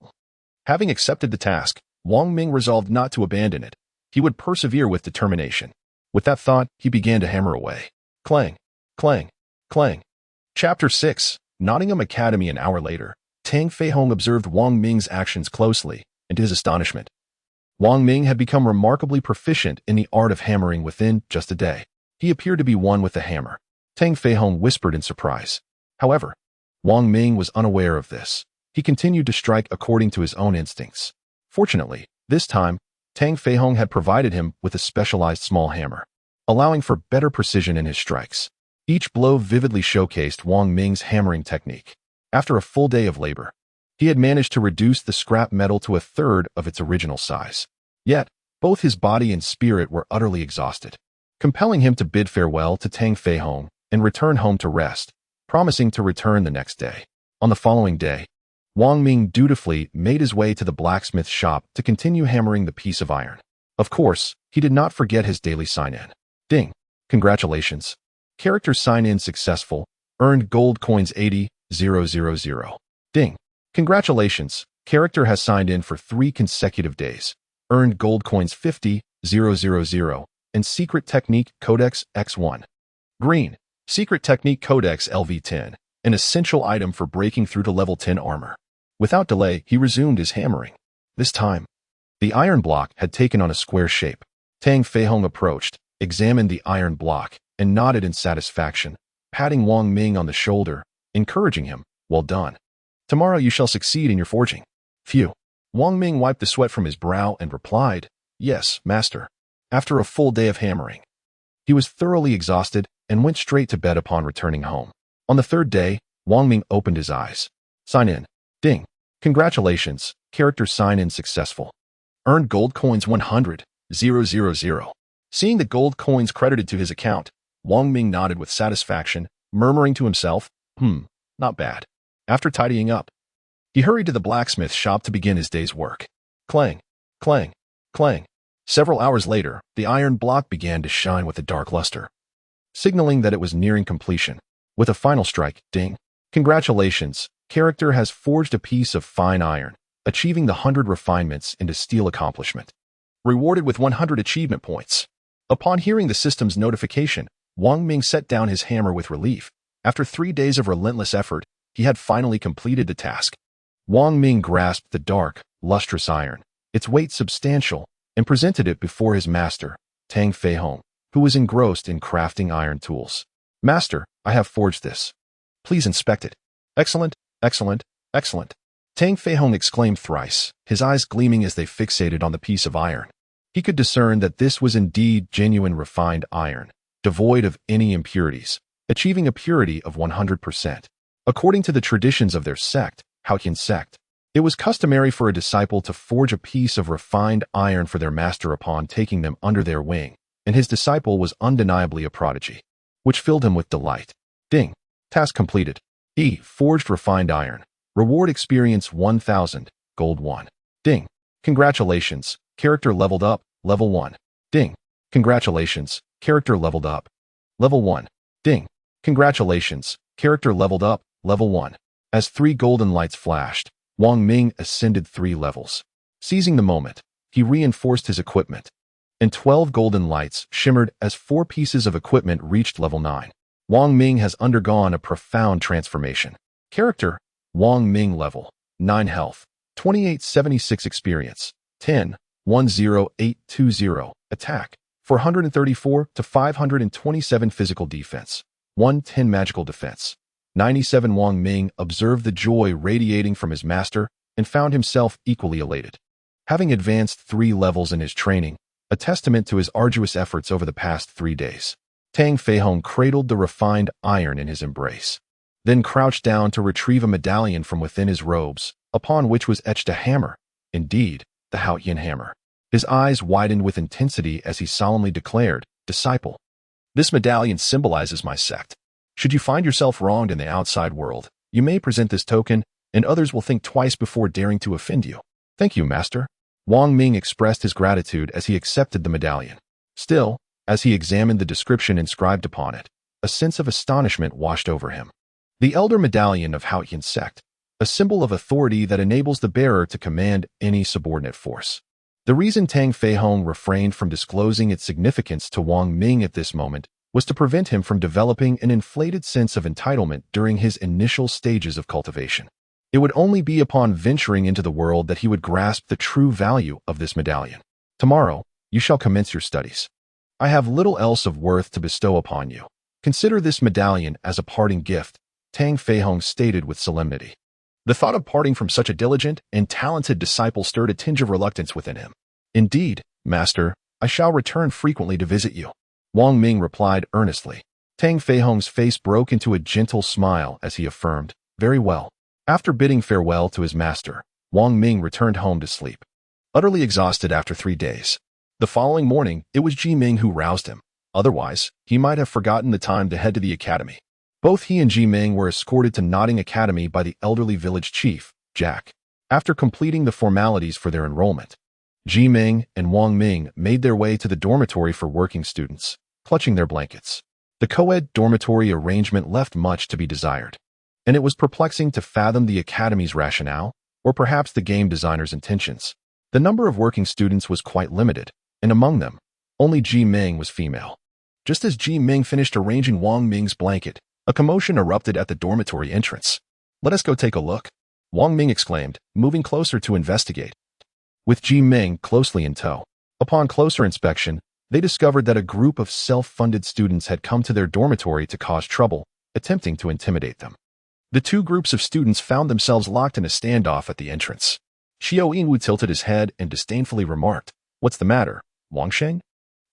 having accepted the task, Wong Ming resolved not to abandon it. He would persevere with determination. With that thought, he began to hammer away. Clang, clang, clang. Chapter 6, Nottingham Academy. An hour later, Tang Fei Hong observed Wong Ming's actions closely, and to his astonishment, Wong Ming had become remarkably proficient in the art of hammering within just a day. He appeared to be one with the hammer. Tang Fei Hong whispered in surprise. However, Wong Ming was unaware of this. He continued to strike according to his own instincts. Fortunately, this time, Tang Fei Hong had provided him with a specialized small hammer, allowing for better precision in his strikes. Each blow vividly showcased Wong Ming's hammering technique. After a full day of labor, he had managed to reduce the scrap metal to a third of its original size. Yet, both his body and spirit were utterly exhausted, compelling him to bid farewell to Tang Fei Hong and return home to rest, promising to return the next day. On the following day, Wong Ming dutifully made his way to the blacksmith shop to continue hammering the piece of iron. Of course, he did not forget his daily sign-in. Ding. Congratulations. Character sign-in successful. Earned gold coins 80,000. Ding. Congratulations. Character has signed in for 3 consecutive days. Earned gold coins 50,000 and Secret Technique Codex X1. Green. Secret Technique Codex LV10. An essential item for breaking through to level 10 armor. Without delay, he resumed his hammering. This time, the iron block had taken on a square shape. Tang Fei Hong approached, examined the iron block, and nodded in satisfaction, patting Wong Ming on the shoulder, encouraging him. Well done. Tomorrow you shall succeed in your forging. Phew. Wong Ming wiped the sweat from his brow and replied, Yes, master. After a full day of hammering, he was thoroughly exhausted and went straight to bed upon returning home. On the third day, Wong Ming opened his eyes. Sign in. Ding. Congratulations. Character sign-in successful. Earned gold coins 100,000. Seeing the gold coins credited to his account, Wong Ming nodded with satisfaction, murmuring to himself, not bad. After tidying up, he hurried to the blacksmith shop to begin his day's work. Clang, clang, clang. Several hours later, the iron block began to shine with a dark luster, signaling that it was nearing completion. With a final strike, ding. Congratulations. Character has forged a piece of fine iron, achieving the 100 refinements into steel accomplishment. Rewarded with 100 achievement points. Upon hearing the system's notification, Wong Ming set down his hammer with relief. After 3 days of relentless effort, he had finally completed the task. Wong Ming grasped the dark, lustrous iron, its weight substantial, and presented it before his master, Tang Fei Hong, who was engrossed in crafting iron tools. Master, I have forged this. Please inspect it. Excellent, excellent, excellent. Tang Fei Hong exclaimed thrice, his eyes gleaming as they fixated on the piece of iron. He could discern that this was indeed genuine refined iron, devoid of any impurities, achieving a purity of 100%. According to the traditions of their sect, Haotian sect, it was customary for a disciple to forge a piece of refined iron for their master upon taking them under their wing, and his disciple was undeniably a prodigy, which filled him with delight. Ding. Task completed. Forged refined iron. Reward experience 1000, gold 1. Ding. Congratulations. Character leveled up, level 1. Ding. Congratulations. Character leveled up. Level 1. Ding. Congratulations. Character leveled up, level 1. As 3 golden lights flashed, Wong Ming ascended 3 levels. Seizing the moment, he reinforced his equipment, and 12 golden lights shimmered as 4 pieces of equipment reached level 9. Wong Ming has undergone a profound transformation. Character, Wong Ming level, 9 health, 2876 experience, 10820, attack, 434 to 527 physical defense, 110 magical defense, 97 Wang Ming observed the joy radiating from his master and found himself equally elated. Having advanced 3 levels in his training, a testament to his arduous efforts over the past 3 days, Tang Feihong cradled the refined iron in his embrace, then crouched down to retrieve a medallion from within his robes, upon which was etched a hammer, indeed, the Haotian hammer. His eyes widened with intensity as he solemnly declared, "Disciple, this medallion symbolizes my sect. Should you find yourself wronged in the outside world, you may present this token, and others will think twice before daring to offend you." "Thank you, Master." Wang Ming expressed his gratitude as he accepted the medallion. Still, as he examined the description inscribed upon it, a sense of astonishment washed over him. The Elder Medallion of Haotian Sect, a symbol of authority that enables the bearer to command any subordinate force. The reason Tang Feihong refrained from disclosing its significance to Wang Ming at this moment was to prevent him from developing an inflated sense of entitlement during his initial stages of cultivation. It would only be upon venturing into the world that he would grasp the true value of this medallion. "Tomorrow, you shall commence your studies. I have little else of worth to bestow upon you. Consider this medallion as a parting gift," Tang Feihong stated with solemnity. The thought of parting from such a diligent and talented disciple stirred a tinge of reluctance within him. "Indeed, Master, I shall return frequently to visit you," Wang Ming replied earnestly. Tang Feihong's face broke into a gentle smile as he affirmed, "Very well." After bidding farewell to his master, Wang Ming returned home to sleep, utterly exhausted after 3 days. The following morning, it was Ji Meng who roused him. Otherwise, he might have forgotten the time to head to the academy. Both he and Ji Meng were escorted to Notting Academy by the elderly village chief, Jack. After completing the formalities for their enrollment, Ji Meng and Wang Ming made their way to the dormitory for working students, clutching their blankets. The co-ed dormitory arrangement left much to be desired, and it was perplexing to fathom the academy's rationale, or perhaps the game designer's intentions. The number of working students was quite limited, and among them, only Ji Meng was female. Just as Ji Meng finished arranging Wang Ming's blanket, a commotion erupted at the dormitory entrance. "Let us go take a look," Wang Ming exclaimed, moving closer to investigate. With Ji Meng closely in tow, upon closer inspection, they discovered that a group of self-funded students had come to their dormitory to cause trouble, attempting to intimidate them. The 2 groups of students found themselves locked in a standoff at the entrance. Xiao Yingwu tilted his head and disdainfully remarked, "What's the matter, Wang Sheng?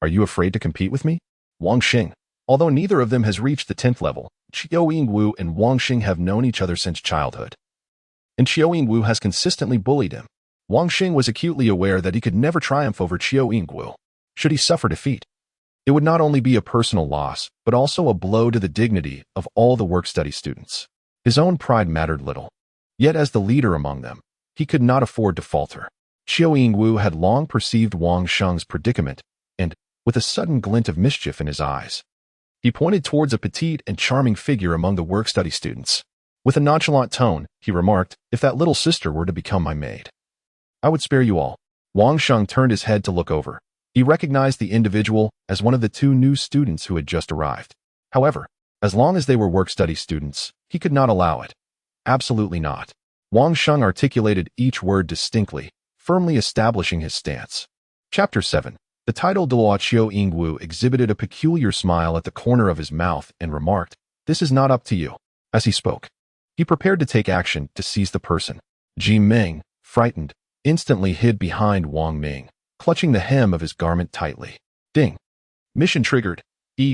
Are you afraid to compete with me?" Wang Sheng. Although neither of them has reached the 10th level, Xiao Yingwu and Wang Sheng have known each other since childhood, and Xiao Yingwu has consistently bullied him. Wang Sheng was acutely aware that he could never triumph over Xiao Yingwu. Should he suffer defeat, it would not only be a personal loss, but also a blow to the dignity of all the work-study students. His own pride mattered little. Yet as the leader among them, he could not afford to falter. Xiao Yingwu had long perceived Wang Sheng's predicament, and, with a sudden glint of mischief in his eyes, he pointed towards a petite and charming figure among the work-study students. With a nonchalant tone, he remarked, "If that little sister were to become my maid, I would spare you all." Wang Sheng turned his head to look over. He recognized the individual as one of the 2 new students who had just arrived. However, as long as they were work-study students, he could not allow it. Absolutely not. Wang Sheng articulated each word distinctly, firmly establishing his stance. Chapter 7. The title Douluo Xiao Yingwu exhibited a peculiar smile at the corner of his mouth and remarked, "This is not up to you." As he spoke, he prepared to take action to seize the person. Ji Meng, frightened, instantly hid behind Wang Ming, clutching the hem of his garment tightly. Ding. Mission triggered.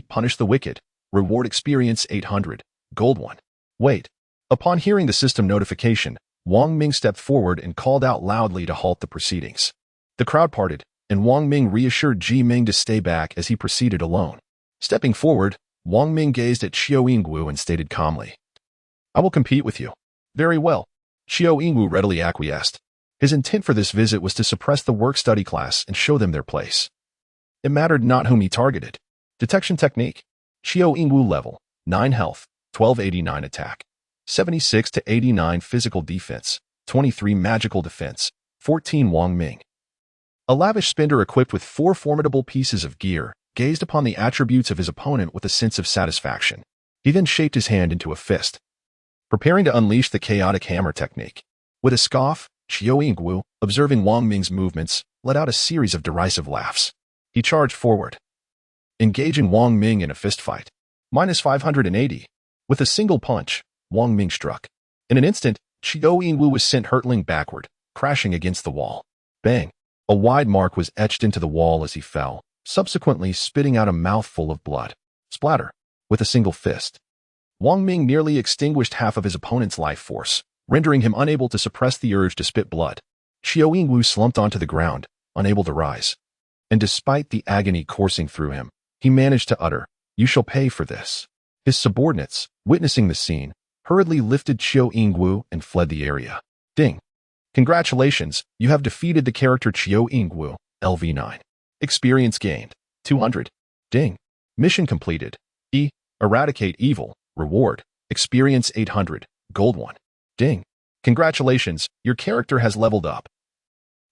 Punish the wicked. Reward experience 800. Gold 1. Wait. Upon hearing the system notification, Wang Ming stepped forward and called out loudly to halt the proceedings. The crowd parted, and Wang Ming reassured Ji Meng to stay back as he proceeded alone. Stepping forward, Wang Ming gazed at Xiao Yingwu and stated calmly, "I will compete with you." "Very well." Xiao Yingwu readily acquiesced. His intent for this visit was to suppress the work-study class and show them their place. It mattered not whom he targeted. Detection technique. Xiao Yingwu level, 9 health, 1289 attack, 76 to 89 physical defense, 23 magical defense, 14 Wang Ming. A lavish spender equipped with 4 formidable pieces of gear gazed upon the attributes of his opponent with a sense of satisfaction. He then shaped his hand into a fist, preparing to unleash the chaotic hammer technique. With a scoff, Xiao Yingwu, observing Wang Ming's movements, let out a series of derisive laughs. He charged forward, engaging Wang Ming in a fistfight. -580. With a single punch, Wong Ming struck. In an instant, Qiao Yingwu was sent hurtling backward, crashing against the wall. Bang! A wide mark was etched into the wall as he fell, subsequently spitting out a mouthful of blood. Splatter! With a single fist. Wong Ming nearly extinguished half of his opponent's life force, rendering him unable to suppress the urge to spit blood. Qiao Yingwu slumped onto the ground, unable to rise. And despite the agony coursing through him, he managed to utter, "You shall pay for this." His subordinates, witnessing the scene, hurriedly lifted Qiao Yingwu and fled the area. Ding! Congratulations, you have defeated the character Qiao Yingwu, LV9. Experience gained, 200. Ding! Mission completed. Eradicate evil, reward, experience 800, gold 1. Ding! Congratulations, your character has leveled up.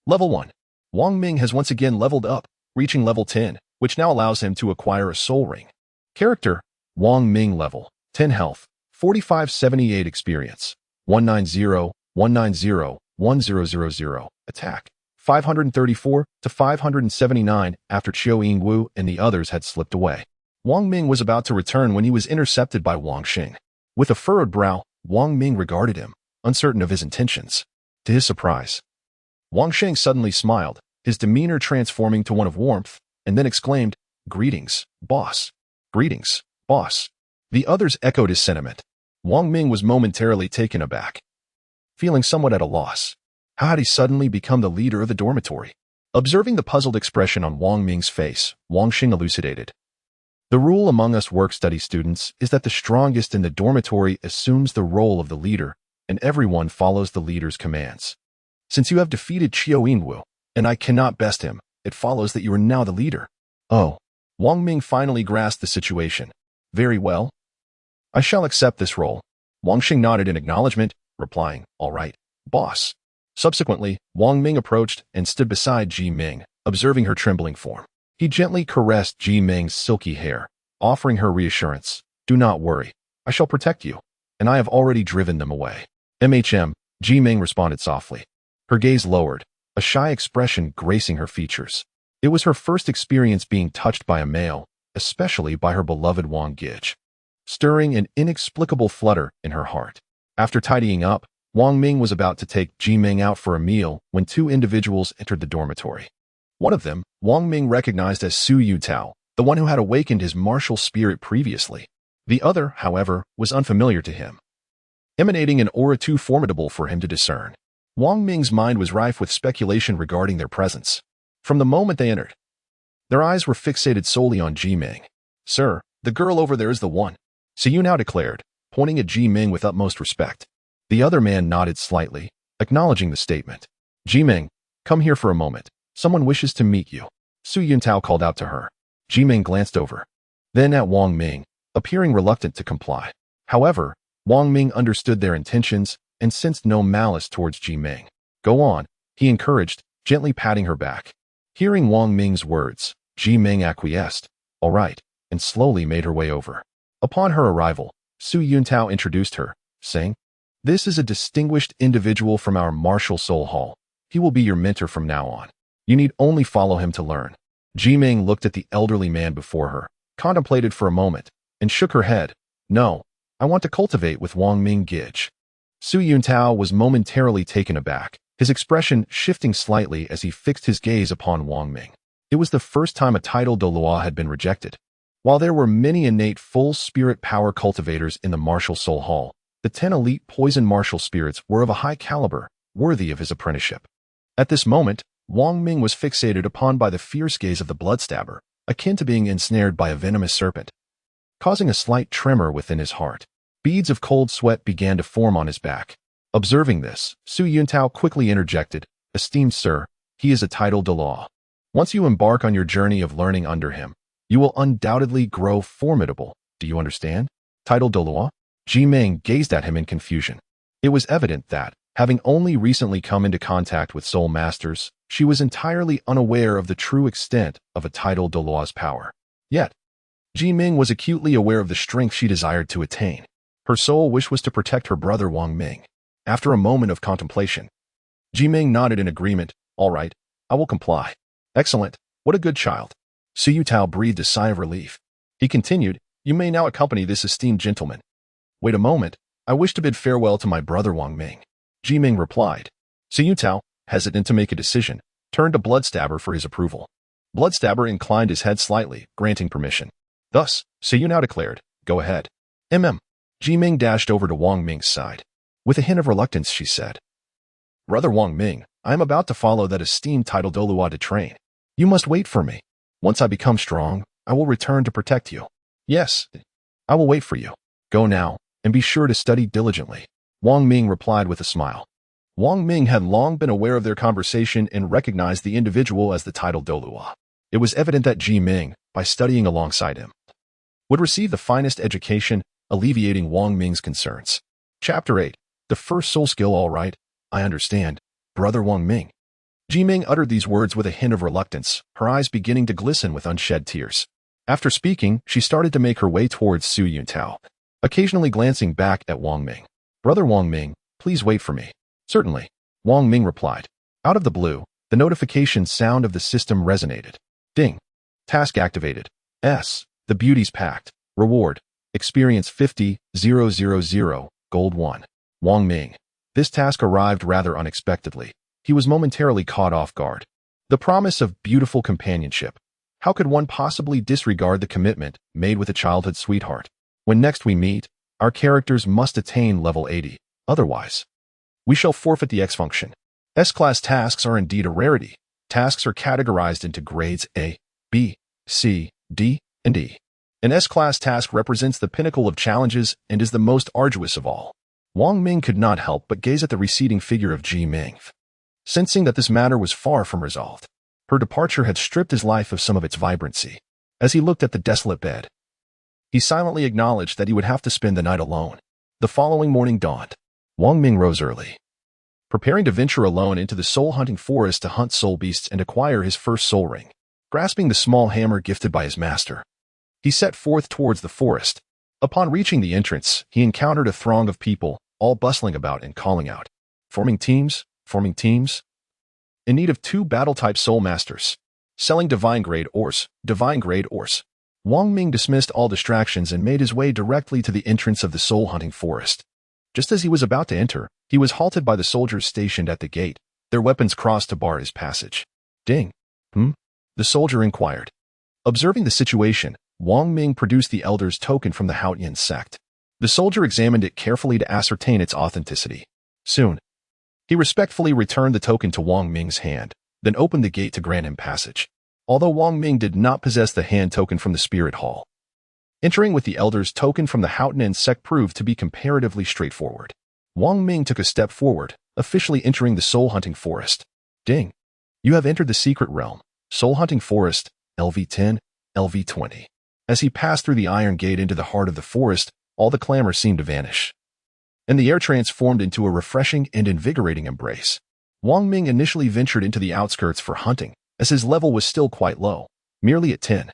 Level 1. Wang Ming has once again leveled up, reaching level 10, which now allows him to acquire a soul ring. Character, Wang Ming level, 10 health, 4578 experience, 190, 190, 1000, attack, 534 to 579 after Qiao Yingwu and the others had slipped away. Wang Ming was about to return when he was intercepted by Wang Xing. With a furrowed brow, Wang Ming regarded him, uncertain of his intentions. To his surprise, Wang Xing suddenly smiled, his demeanor transforming to one of warmth, and then exclaimed, "Greetings, boss. Greetings, boss." The others echoed his sentiment. Wang Ming was momentarily taken aback, feeling somewhat at a loss. How had he suddenly become the leader of the dormitory? Observing the puzzled expression on Wang Ming's face, Wang Xing elucidated. The rule among us work-study students is that the strongest in the dormitory assumes the role of the leader, and everyone follows the leader's commands. Since you have defeated Qiao Yingwu, and I cannot best him, it follows that you are now the leader. Oh. Wang Ming finally grasped the situation. Very well. I shall accept this role. Wang Xing nodded in acknowledgement, replying, "All right, boss." Subsequently, Wang Ming approached and stood beside Ji Meng, observing her trembling form. He gently caressed Ji Meng's silky hair, offering her reassurance. "Do not worry. I shall protect you, and I have already driven them away." Ji Meng responded softly. Her gaze lowered, a shy expression gracing her features. It was her first experience being touched by a male, especially by her beloved Wang Gij, stirring an inexplicable flutter in her heart. After tidying up, Wang Ming was about to take Ji Meng out for a meal when two individuals entered the dormitory. One of them, Wang Ming recognized as Su Yutao, the one who had awakened his martial spirit previously. The other, however, was unfamiliar to him, emanating an aura too formidable for him to discern. Wang Ming's mind was rife with speculation regarding their presence. From the moment they entered, their eyes were fixated solely on Ji Meng. "Sir, the girl over there is the one," Su Yutao declared, pointing at Ji Meng with utmost respect. The other man nodded slightly, acknowledging the statement. "Ji Meng, come here for a moment. Someone wishes to meet you," Su Yutao called out to her. Ji Meng glanced over, then at Wang Ming, appearing reluctant to comply. However, Wang Ming understood their intentions and sensed no malice towards Ji Meng. "Go on," he encouraged, gently patting her back. Hearing Wang Ming's words, Ji Meng acquiesced, "All right," and slowly made her way over. Upon her arrival, Su Yutao introduced her, saying, "This is a distinguished individual from our martial soul hall. He will be your mentor from now on. You need only follow him to learn." Ji Meng looked at the elderly man before her, contemplated for a moment, and shook her head. "No, I want to cultivate with Wang Ming Gij." Su Yutao was momentarily taken aback, his expression shifting slightly as he fixed his gaze upon Wang Ming. It was the first time a title Douluo had been rejected. While there were many innate full spirit power cultivators in the martial soul hall, the 10 elite poison martial spirits were of a high caliber, worthy of his apprenticeship. At this moment, Wang Ming was fixated upon by the fierce gaze of the bloodstabber, akin to being ensnared by a venomous serpent, causing a slight tremor within his heart. Beads of cold sweat began to form on his back. Observing this, Su Yutao quickly interjected, "Esteemed sir, he is a title Douluo. Once you embark on your journey of learning under him, you will undoubtedly grow formidable. Do you understand? Title Douluo?" Ji Meng gazed at him in confusion. It was evident that, having only recently come into contact with soul masters, she was entirely unaware of the true extent of a title Douluo's power. Yet, Ji Meng was acutely aware of the strength she desired to attain. Her sole wish was to protect her brother Wang Ming. After a moment of contemplation, Ji Meng nodded in agreement. "All right, I will comply." "Excellent. What a good child." Su Yutao breathed a sigh of relief. He continued, "You may now accompany this esteemed gentleman." "Wait a moment. I wish to bid farewell to my brother Wang Ming. Ji Meng replied. Xiu Tao, hesitant to make a decision, turned to Bloodstabber for his approval. Bloodstabber inclined his head slightly, granting permission. Thus, Xiu now declared, go ahead. Ji Meng dashed over to Wang Ming's side. With a hint of reluctance, she said, Brother Wang Ming, I am about to follow that esteemed title Douluo to train. You must wait for me. Once I become strong, I will return to protect you. Yes, I will wait for you. Go now, and be sure to study diligently. Wang Ming replied with a smile. Wang Ming had long been aware of their conversation and recognized the individual as the title Douluo. It was evident that Ji Meng, by studying alongside him, would receive the finest education, alleviating Wang Ming's concerns. Chapter 8. The first soul skill. All right, I understand, Brother Wang Ming. Ji Meng uttered these words with a hint of reluctance, her eyes beginning to glisten with unshed tears. After speaking, she started to make her way towards Xiu Tao, occasionally glancing back at Wang Ming. Brother Wang Ming, please wait for me. Certainly, Wang Ming replied. Out of the blue, the notification sound of the system resonated. Ding. Task activated. The Beauty's Pact. Reward. Experience 50,000, Gold 1. Wang Ming. This task arrived rather unexpectedly. He was momentarily caught off guard. The promise of beautiful companionship. How could one possibly disregard the commitment made with a childhood sweetheart? When next we meet, our characters must attain level 80. Otherwise, we shall forfeit the X function. S-class tasks are indeed a rarity. Tasks are categorized into grades A, B, C, D, and E. An S-class task represents the pinnacle of challenges and is the most arduous of all. Wang Ming could not help but gaze at the receding figure of Ji Meng, sensing that this matter was far from resolved. Her departure had stripped his life of some of its vibrancy. As he looked at the desolate bed, he silently acknowledged that he would have to spend the night alone. The following morning dawned. Wang Ming rose early, preparing to venture alone into the soul-hunting forest to hunt soul beasts and acquire his first soul ring. Grasping the small hammer gifted by his master, he set forth towards the forest. Upon reaching the entrance, he encountered a throng of people, all bustling about and calling out, forming teams, in need of 2 battle-type soul masters, selling divine-grade ores. Wang Ming dismissed all distractions and made his way directly to the entrance of the soul-hunting forest. Just as he was about to enter, he was halted by the soldiers stationed at the gate, their weapons crossed to bar his passage. Ding. The soldier inquired. Observing the situation, Wang Ming produced the elder's token from the Haotian sect. The soldier examined it carefully to ascertain its authenticity. Soon, he respectfully returned the token to Wang Ming's hand, then opened the gate to grant him passage. Although Wang Ming did not possess the hand token from the spirit hall, entering with the elder's token from the Haotian sect proved to be comparatively straightforward. Wang Ming took a step forward, officially entering the soul-hunting forest. Ding. You have entered the secret realm, soul-hunting forest, LV10, LV20. As he passed through the iron gate into the heart of the forest, all the clamor seemed to vanish, and the air transformed into a refreshing and invigorating embrace. Wang Ming initially ventured into the outskirts for hunting, as his level was still quite low, merely at 10.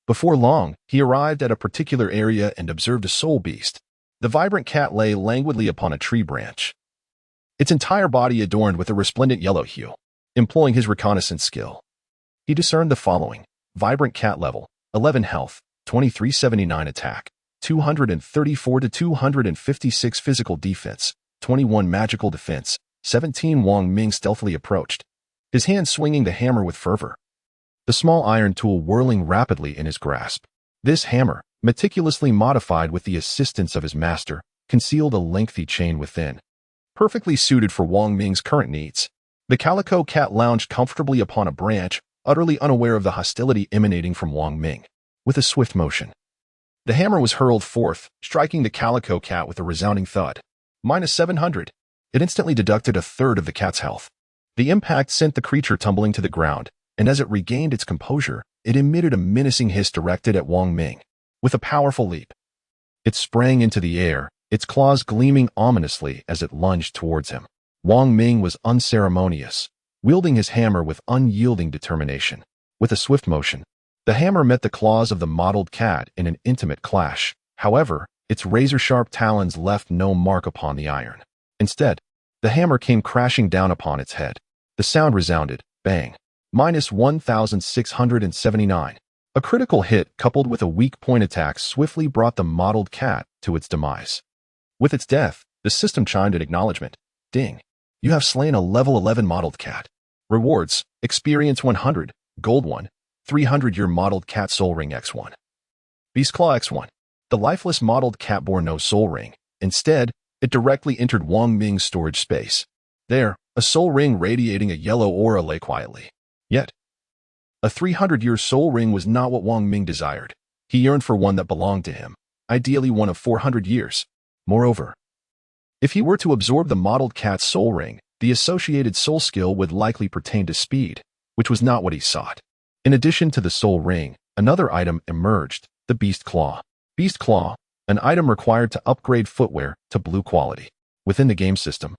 Before long, he arrived at a particular area and observed a soul beast. The vibrant cat lay languidly upon a tree branch, its entire body adorned with a resplendent yellow hue. Employing his reconnaissance skill, he discerned the following. Vibrant cat level, 11 health, 2379 attack, 234 to 256 physical defense, 21 magical defense, 17. Wang Ming stealthily approached, his hand swinging the hammer with fervor, the small iron tool whirling rapidly in his grasp. This hammer, meticulously modified with the assistance of his master, concealed a lengthy chain within, perfectly suited for Wang Ming's current needs. The calico cat lounged comfortably upon a branch, utterly unaware of the hostility emanating from Wang Ming. With a swift motion, the hammer was hurled forth, striking the calico cat with a resounding thud. -700. It instantly deducted a third of the cat's health. The impact sent the creature tumbling to the ground, and as it regained its composure, it emitted a menacing hiss directed at Wang Ming. With a powerful leap, it sprang into the air, its claws gleaming ominously as it lunged towards him. Wang Ming was unceremonious, wielding his hammer with unyielding determination. With a swift motion, the hammer met the claws of the mottled cat in an intimate clash. However, its razor-sharp talons left no mark upon the iron. Instead, the hammer came crashing down upon its head. The sound resounded, bang. -1679. A critical hit coupled with a weak point attack swiftly brought the mottled cat to its demise. With its death, the system chimed in acknowledgement. Ding. You have slain a level 11 modeled cat. Rewards, experience 100, gold 1, 300 your modeled cat soul ring X1. Beast Claw X1. The lifeless modeled cat bore no soul ring. Instead, it directly entered Wang Ming's storage space. There, a soul ring radiating a yellow aura lay quietly. Yet, a 300-year soul ring was not what Wang Ming desired. He yearned for one that belonged to him, ideally one of 400 years. Moreover, if he were to absorb the modeled cat's soul ring, the associated soul skill would likely pertain to speed, which was not what he sought. In addition to the soul ring, another item emerged, the Beast Claw. Beast Claw, an item required to upgrade footwear to blue quality. Within the game system,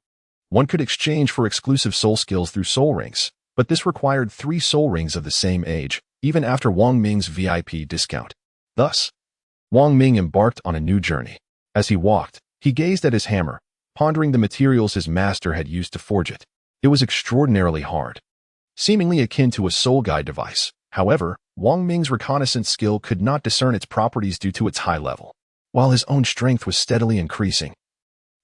one could exchange for exclusive soul skills through soul rings, but this required 3 soul rings of the same age, even after Wang Ming's VIP discount. Thus, Wang Ming embarked on a new journey. As he walked, he gazed at his hammer, pondering the materials his master had used to forge it. It was extraordinarily hard, seemingly akin to a soul guide device. However, Wang Ming's reconnaissance skill could not discern its properties due to its high level, while his own strength was steadily increasing.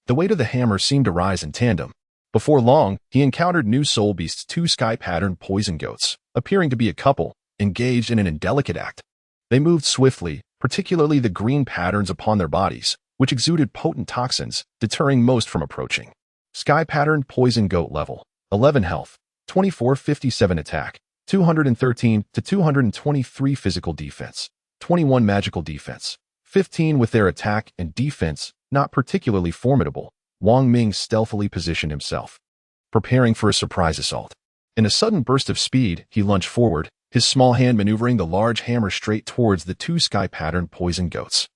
The weight of the hammer seemed to rise in tandem. Before long, he encountered new soul beasts, 2 sky-patterned poison goats, appearing to be a couple, engaged in an indelicate act. They moved swiftly, particularly the green patterns upon their bodies, which exuded potent toxins, deterring most from approaching. Sky-patterned poison goat level, 11 health, 2457 attack, 213 to 223 physical defense, 21 magical defense, 15 with their attack and defense, not particularly formidable. Wang Ming stealthily positioned himself, preparing for a surprise assault. In a sudden burst of speed, he lunged forward, his small hand maneuvering the large hammer straight towards the 2 sky-patterned poison goats.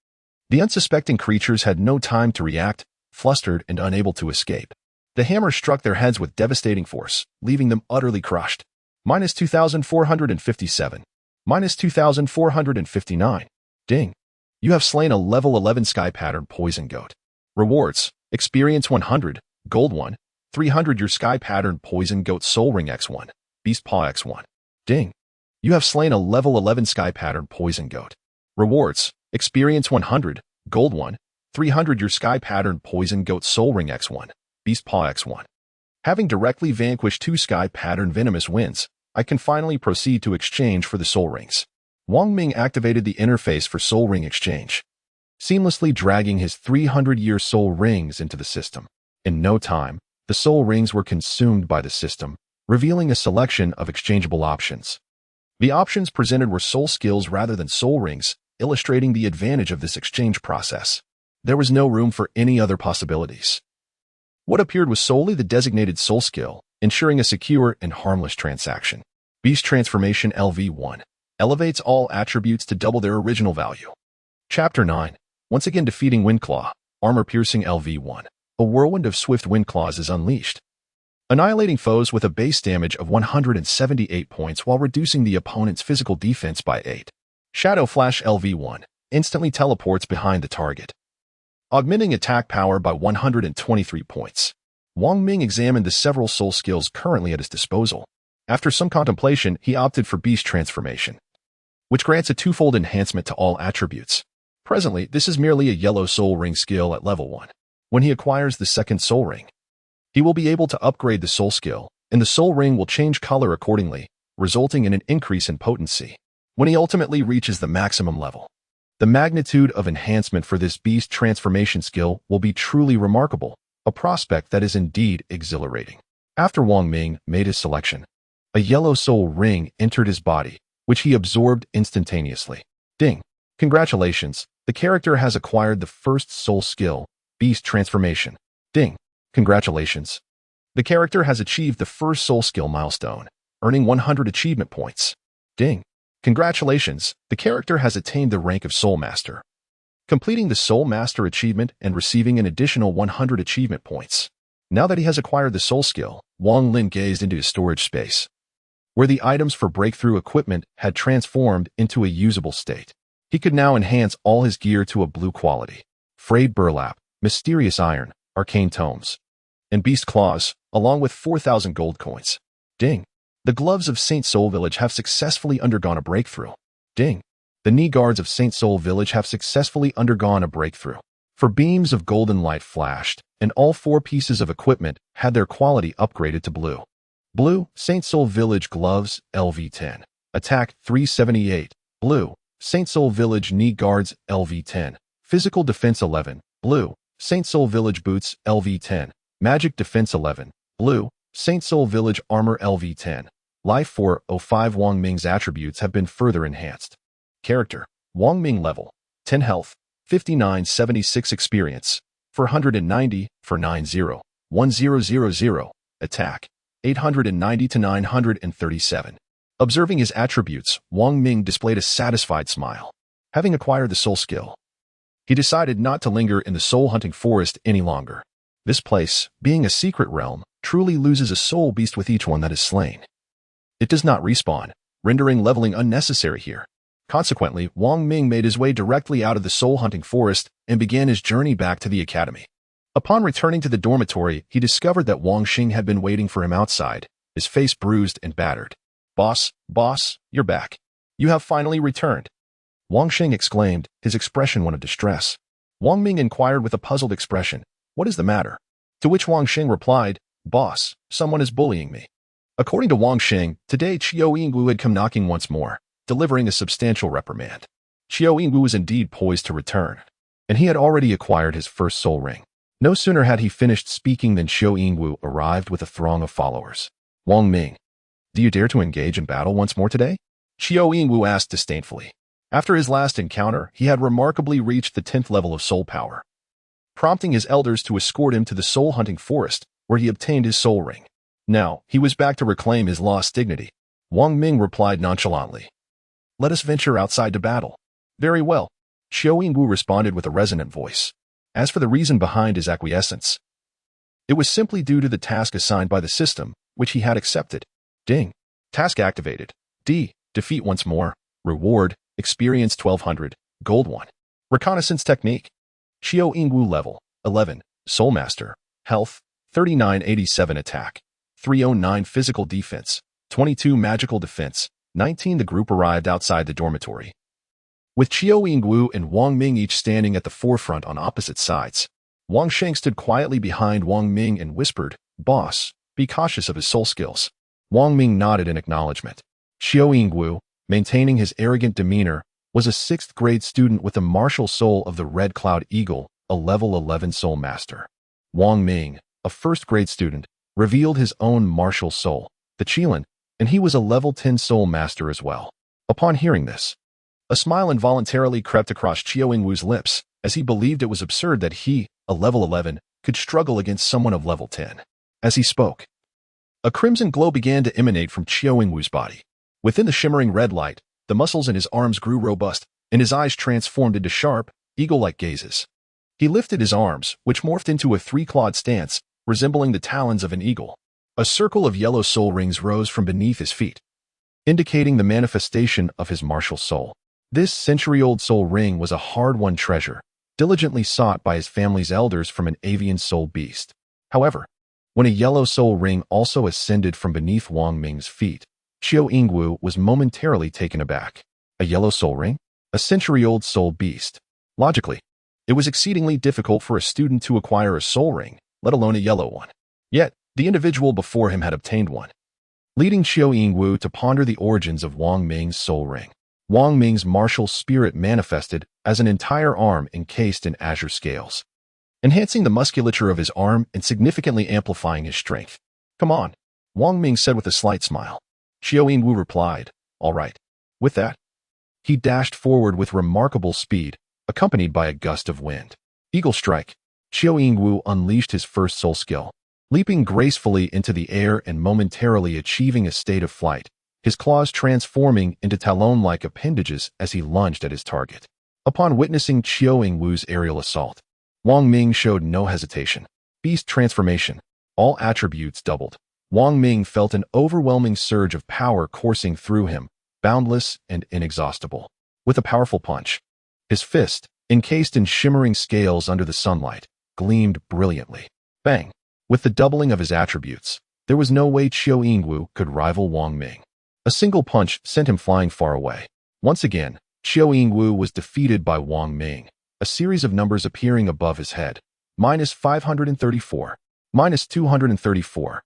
The unsuspecting creatures had no time to react, flustered and unable to escape. The hammer struck their heads with devastating force, leaving them utterly crushed. Minus 2,457. Minus 2,459. Ding. You have slain a level 11 sky-patterned poison goat. Rewards, experience 100, gold 1, 300 your sky-patterned poison goat soul ring X1, Beast Paw X1. Ding. You have slain a level 11 sky-patterned poison goat. Rewards, experience 100, gold 1, 300 your sky-patterned poison goat soul ring X1, Beast Paw X1. Having directly vanquished 2 sky-patterned venomous winds, I can finally proceed to exchange for the soul rings. Wang Ming activated the interface for soul ring exchange, seamlessly dragging his 300-year soul rings into the system. In no time, the soul rings were consumed by the system, revealing a selection of exchangeable options. The options presented were soul skills rather than soul rings, illustrating the advantage of this exchange process. There was no room for any other possibilities. What appeared was solely the designated soul skill, ensuring a secure and harmless transaction. Beast Transformation LV1 elevates all attributes to double their original value. Chapter 9. Once again defeating Windclaw, armor-piercing LV1. A whirlwind of swift windclaws is unleashed, annihilating foes with a base damage of 178 points while reducing the opponent's physical defense by 8. Shadow Flash LV1 instantly teleports behind the target, augmenting attack power by 123 points. Wang Ming examined the several soul skills currently at his disposal. After some contemplation, he opted for Beast Transformation, which grants a 2-fold enhancement to all attributes. Presently, this is merely a yellow soul ring skill at level 1. When he acquires the second soul ring, he will be able to upgrade the soul skill, and the soul ring will change color accordingly, resulting in an increase in potency. When he ultimately reaches the maximum level, the magnitude of enhancement for this Beast Transformation skill will be truly remarkable, a prospect that is indeed exhilarating. After Wang Ming made his selection, a yellow soul ring entered his body, which he absorbed instantaneously. Ding. Congratulations, the character has acquired the first soul skill, Beast Transformation. Ding. Congratulations. The character has achieved the first soul skill milestone, earning 100 achievement points. Ding. Congratulations, the character has attained the rank of Soul Master, completing the Soul Master achievement and receiving an additional 100 achievement points. Now that he has acquired the soul skill, Wang Lin gazed into his storage space, where the items for breakthrough equipment had transformed into a usable state. He could now enhance all his gear to a blue quality. Frayed burlap, mysterious iron, arcane tomes, and beast claws, along with 4,000 gold coins. Ding. The gloves of Saint Soul Village have successfully undergone a breakthrough. Ding. The knee guards of Saint Soul Village have successfully undergone a breakthrough. for beams of golden light flashed, and all 4 pieces of equipment had their quality upgraded to blue. Blue, Saint Soul Village Gloves, LV10. Attack 378. Blue, Saint Soul Village Knee Guards, LV10. Physical Defense 11. Blue, Saint Soul Village Boots, LV10. Magic Defense 11. Blue, Saint Soul Village Armor, LV10. Life 405. Wong Ming's attributes have been further enhanced. Character: Wong Ming. Level: 10 health, 5976 experience, 490 for 90, 1000. Attack: 890 to 937. Observing his attributes, Wong Ming displayed a satisfied smile. Having acquired the soul skill, he decided not to linger in the soul-hunting forest any longer. This place, being a secret realm, truly loses a soul beast with each one that is slain. It does not respawn, rendering leveling unnecessary here. Consequently, Wong Ming made his way directly out of the soul-hunting forest and began his journey back to the academy. Upon returning to the dormitory, he discovered that Wang Xing had been waiting for him outside, his face bruised and battered. Boss, you're back. You have finally returned," Wang Xing exclaimed, his expression one of distress. Wang Ming inquired with a puzzled expression, "What is the matter?" To which Wang Xing replied, "Boss, someone is bullying me." According to Wang Xing, today Qiao Yingwu had come knocking once more, delivering a substantial reprimand. Qiao Yingwu was indeed poised to return, and he had already acquired his first soul ring. No sooner had he finished speaking than Qiao Yingwu arrived with a throng of followers. "Wang Ming, do you dare to engage in battle once more today?" Qiao Yingwu asked disdainfully. After his last encounter, he had remarkably reached the 10th level of soul power, prompting his elders to escort him to the soul-hunting forest, where he obtained his soul ring. Now, he was back to reclaim his lost dignity. Wang Ming replied nonchalantly, "Let us venture outside to battle." "Very well," Qiao Yingwu responded with a resonant voice. As for the reason behind his acquiescence, it was simply due to the task assigned by the system, which he had accepted. Ding. Task activated. D. Defeat once more. Reward: experience 1200, gold 1. Reconnaissance technique. Qiao Yingwu. Level: 11, Soul Master. Health: 3987. Attack: 309. Physical defense: 22. Magical defense: 19. The group arrived outside the dormitory, with Qiao Yingwu and Wang Ming each standing at the forefront on opposite sides. Wang Xing stood quietly behind Wang Ming and whispered, "Boss, be cautious of his soul skills." Wang Ming nodded in acknowledgement. Qiao Yingwu, maintaining his arrogant demeanor, was a 6th grade student with the martial soul of the Red Cloud Eagle, a level 11 soul master. Wang Ming, a 1st grade student, revealed his own martial soul, the Qilin, and he was a level 10 soul master as well. Upon hearing this, a smile involuntarily crept across Qiao Yingwu's lips, as he believed it was absurd that he, a level 11, could struggle against someone of level 10. As he spoke, a crimson glow began to emanate from Qiao Yingwu's body. Within the shimmering red light, the muscles in his arms grew robust, and his eyes transformed into sharp, eagle-like gazes. He lifted his arms, which morphed into a 3-clawed stance, resembling the talons of an eagle. A circle of yellow soul rings rose from beneath his feet, indicating the manifestation of his martial soul. This century-old soul ring was a hard-won treasure, diligently sought by his family's elders from an avian soul beast. However, when a yellow soul ring also ascended from beneath Wang Ming's feet, Qiao Yingwu was momentarily taken aback. A yellow soul ring? A century-old soul beast. Logically, it was exceedingly difficult for a student to acquire a soul ring, let alone a yellow one. Yet, the individual before him had obtained one, leading Qiao Yingwu to ponder the origins of Wang Ming's soul ring. Wang Ming's martial spirit manifested as an entire arm encased in azure scales, enhancing the musculature of his arm and significantly amplifying his strength. "Come on," Wang Ming said with a slight smile. Qiao Yingwu replied, "All right." With that, he dashed forward with remarkable speed, accompanied by a gust of wind. Eagle Strike. Qiao Yingwu unleashed his first soul skill, leaping gracefully into the air and momentarily achieving a state of flight, his claws transforming into talon-like appendages as he lunged at his target. Upon witnessing Qiao Yingwu's aerial assault, Wang Ming showed no hesitation. Beast transformation. All attributes doubled. Wang Ming felt an overwhelming surge of power coursing through him, boundless and inexhaustible. With a powerful punch, his fist, encased in shimmering scales under the sunlight, gleamed brilliantly. Bang! With the doubling of his attributes, there was no way Qiao Yingwu could rival Wang Ming. A single punch sent him flying far away. Once again, Qiao Yingwu was defeated by Wang Ming, a series of numbers appearing above his head. -534. -234.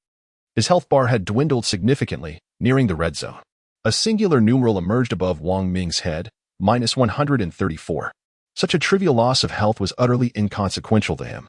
His health bar had dwindled significantly, nearing the red zone. A singular numeral emerged above Wang Ming's head, -134. Such a trivial loss of health was utterly inconsequential to him.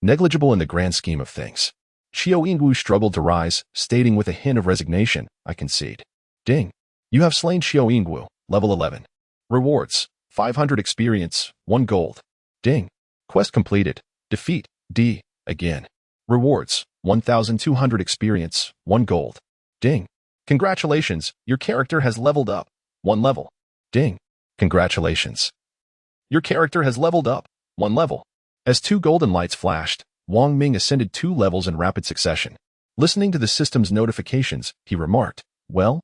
Negligible in the grand scheme of things. Xiao Yingwu struggled to rise, stating with a hint of resignation, "I concede." Ding. You have slain Xiao Yingwu, level 11. Rewards: 500 experience, 1 gold. Ding. Quest completed. Defeat D. Again. Rewards: 1,200 experience, 1 gold. Ding. Congratulations, your character has leveled up. 1 level. Ding. Congratulations. Your character has leveled up. 1 level. As 2 golden lights flashed, Wong Ming ascended 2 levels in rapid succession. Listening to the system's notifications, he remarked, "Well,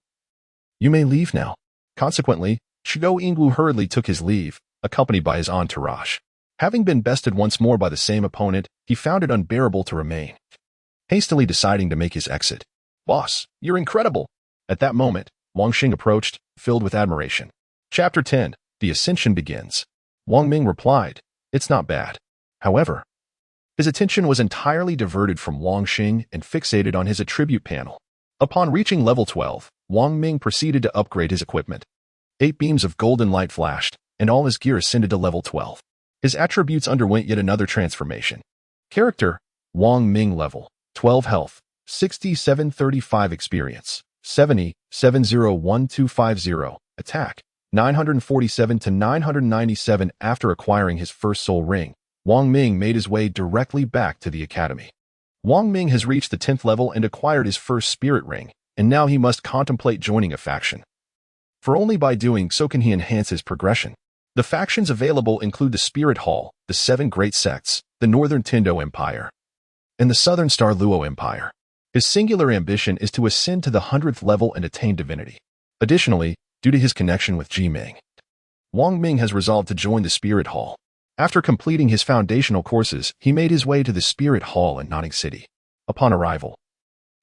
you may leave now." Consequently, Xiao Yingwu hurriedly took his leave, accompanied by his entourage. Having been bested once more by the same opponent, he found it unbearable to remain, hastily deciding to make his exit. "Boss, you're incredible." At that moment, Wang Xing approached, filled with admiration. Chapter 10. The Ascension begins. Wang Ming replied, "It's not bad." However, his attention was entirely diverted from Wang Xing and fixated on his attribute panel. Upon reaching level 12, Wang Ming proceeded to upgrade his equipment. 8 beams of golden light flashed, and all his gear ascended to level 12. His attributes underwent yet another transformation. Character: Wang Ming level 12 health, 6735 experience, 70-701250, attack, 947 to 997. After acquiring his first soul ring, Wang Ming made his way directly back to the academy. Wang Ming has reached the 10th level and acquired his first spirit ring, and now he must contemplate joining a faction. For only by doing so can he enhance his progression. The factions available include the Spirit Hall, the 7 Great Sects, the Northern Tindo Empire, and the Southern Star Luo Empire. His singular ambition is to ascend to the 100th level and attain divinity. Additionally, due to his connection with Ji Meng, Wang Ming has resolved to join the Spirit Hall. After completing his foundational courses, he made his way to the Spirit Hall in Novice City. Upon arrival,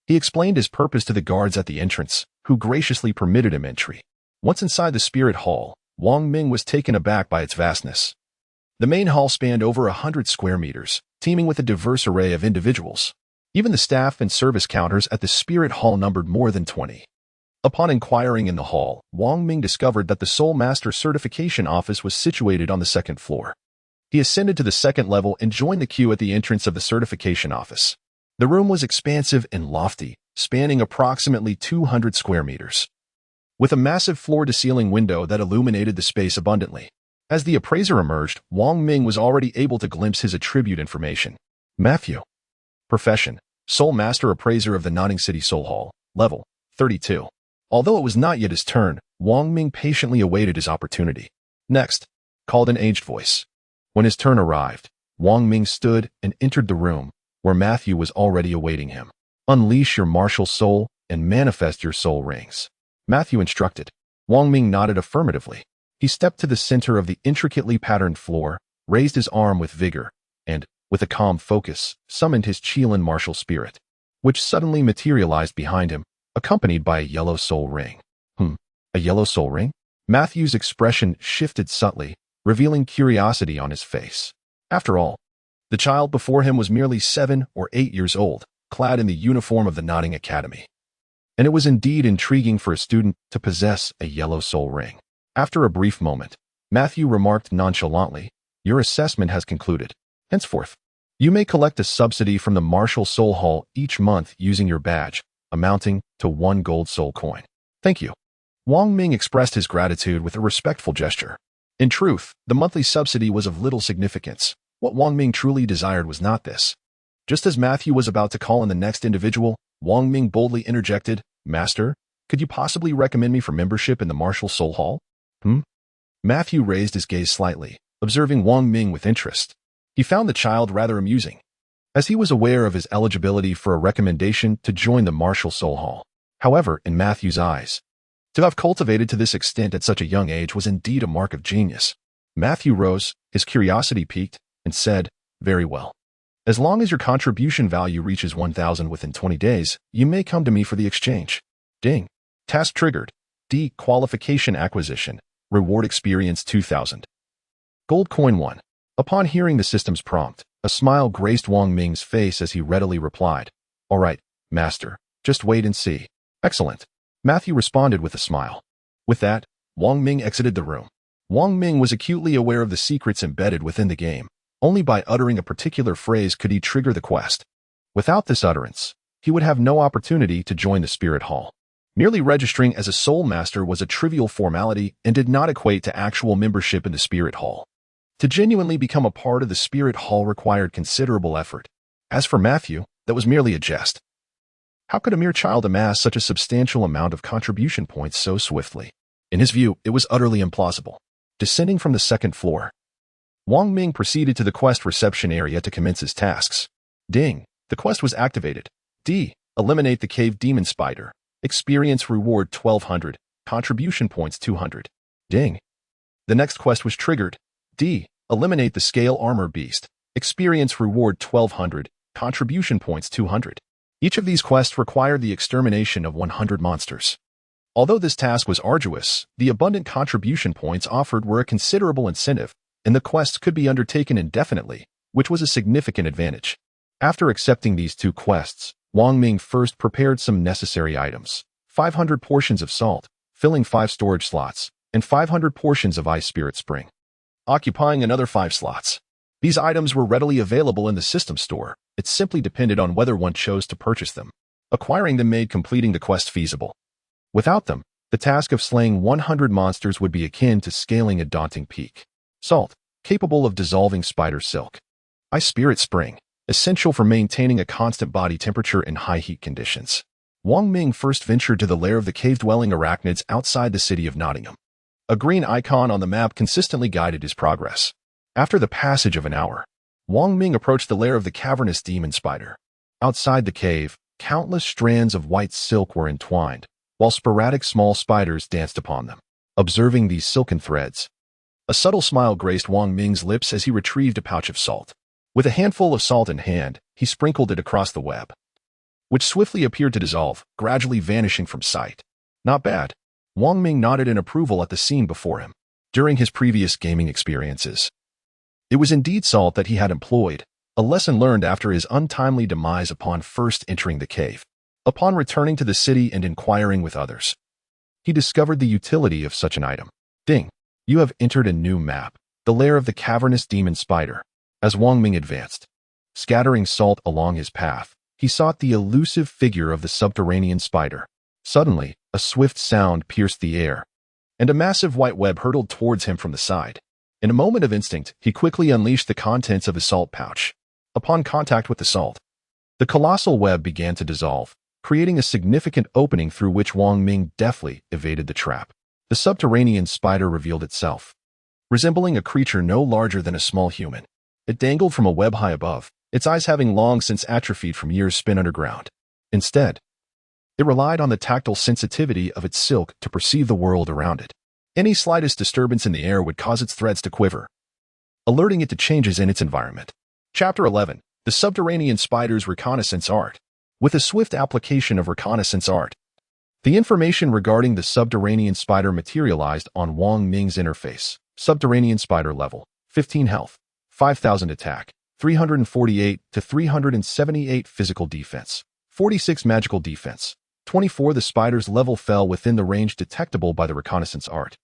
he explained his purpose to the guards at the entrance, who graciously permitted him entry. Once inside the Spirit Hall, Wang Ming was taken aback by its vastness. The main hall spanned over 100 square meters, teeming with a diverse array of individuals. Even the staff and service counters at the Spirit Hall numbered more than 20. Upon inquiring in the hall, Wang Ming discovered that the Soul Master Certification Office was situated on the 2nd floor. He ascended to the 2nd level and joined the queue at the entrance of the certification office. The room was expansive and lofty, spanning approximately 200 square meters, with a massive floor-to-ceiling window that illuminated the space abundantly. As the appraiser emerged, Wang Ming was already able to glimpse his attribute information. Matthew. Profession: Soul Master Appraiser of the Novice City Soul Hall, level 32. Although it was not yet his turn, Wang Ming patiently awaited his opportunity. "Next," called an aged voice. When his turn arrived, Wang Ming stood and entered the room, where Matthew was already awaiting him. "Unleash your martial soul and manifest your soul rings," Matthew instructed. Wang Ming nodded affirmatively. He stepped to the center of the intricately patterned floor, raised his arm with vigor, and, with a calm focus, summoned his Qilin martial spirit, which suddenly materialized behind him, accompanied by a yellow soul ring. A yellow soul ring? Matthew's expression shifted subtly, revealing curiosity on his face. After all, the child before him was merely 7 or 8 years old, clad in the uniform of the Nodding Academy. And it was indeed intriguing for a student to possess a yellow soul ring. After a brief moment, Matthew remarked nonchalantly, "Your assessment has concluded. Henceforth, you may collect a subsidy from the Martial Soul Hall each month using your badge, amounting to 1 gold soul coin." "Thank you." Wang Ming expressed his gratitude with a respectful gesture. In truth, the monthly subsidy was of little significance. What Wang Ming truly desired was not this. Just as Matthew was about to call in the next individual, Wang Ming boldly interjected, "Master, could you possibly recommend me for membership in the Martial Soul Hall?" Matthew raised his gaze slightly, observing Wang Ming with interest. He found the child rather amusing, as he was aware of his eligibility for a recommendation to join the Martial Soul Hall. However, in Matthew's eyes, to have cultivated to this extent at such a young age was indeed a mark of genius. Matthew rose, his curiosity piqued, and said, "Very well. As long as your contribution value reaches 1,000 within 20 days, you may come to me for the exchange." Ding. Task triggered. D. Qualification acquisition. Reward experience 2,000. Gold coin 1. Upon hearing the system's prompt, a smile graced Wang Ming's face as he readily replied, "All right, master, just wait and see." "Excellent," Matthew responded with a smile. With that, Wang Ming exited the room. Wang Ming was acutely aware of the secrets embedded within the game. Only by uttering a particular phrase could he trigger the quest. Without this utterance, he would have no opportunity to join the Spirit Hall. Merely registering as a Soul Master was a trivial formality and did not equate to actual membership in the Spirit Hall. To genuinely become a part of the Spirit Hall required considerable effort. As for Matthew, that was merely a jest. How could a mere child amass such a substantial amount of contribution points so swiftly? In his view, it was utterly implausible. Descending from the second floor, Wang Ming proceeded to the quest reception area to commence his tasks. Ding! The quest was activated. D. Eliminate the cave demon spider. Experience reward 1200. Contribution points 200. Ding! The next quest was triggered. D. Eliminate the scale armor beast. Experience reward 1200. Contribution points 200. Each of these quests required the extermination of 100 monsters. Although this task was arduous, the abundant contribution points offered were a considerable incentive, and the quests could be undertaken indefinitely, which was a significant advantage. After accepting these two quests, Wang Ming first prepared some necessary items: 500 portions of salt, filling 5 storage slots, and 500 portions of ice spirit spring, occupying another 5 slots. These items were readily available in the system store. It simply depended on whether one chose to purchase them. Acquiring them made completing the quest feasible. Without them, the task of slaying 100 monsters would be akin to scaling a daunting peak. Salt, capable of dissolving spider silk. Ice spirit spring, essential for maintaining a constant body temperature in high heat conditions. Wang Ming first ventured to the lair of the cave-dwelling arachnids outside the city of Nottingham. A green icon on the map consistently guided his progress. After the passage of an hour, Wang Ming approached the lair of the cavernous demon spider. Outside the cave, countless strands of white silk were entwined, while sporadic small spiders danced upon them. Observing these silken threads, a subtle smile graced Wang Ming's lips as he retrieved a pouch of salt. With a handful of salt in hand, he sprinkled it across the web, which swiftly appeared to dissolve, gradually vanishing from sight. Not bad. Wang Ming nodded in approval at the scene before him. During his previous gaming experiences, it was indeed salt that he had employed, a lesson learned after his untimely demise upon first entering the cave. Upon returning to the city and inquiring with others, he discovered the utility of such an item. Ding! You have entered a new map, the lair of the cavernous demon spider. As Wang Ming advanced, scattering salt along his path, he sought the elusive figure of the subterranean spider. Suddenly, a swift sound pierced the air, and a massive white web hurtled towards him from the side. In a moment of instinct, he quickly unleashed the contents of his salt pouch. Upon contact with the salt, the colossal web began to dissolve, creating a significant opening through which Wang Ming deftly evaded the trap. The subterranean spider revealed itself, resembling a creature no larger than a small human. It dangled from a web high above, its eyes having long since atrophied from years spent underground. Instead, it relied on the tactile sensitivity of its silk to perceive the world around it. Any slightest disturbance in the air would cause its threads to quiver, alerting it to changes in its environment. Chapter 11. The Subterranean Spider's Reconnaissance Art. With a swift application of reconnaissance art, the information regarding the subterranean spider materialized on Wang Ming's interface. Subterranean spider level, 15 health, 5,000 attack, 348 to 378 physical defense, 46 magical defense, 24. The spider's level fell within the range detectable by the reconnaissance art,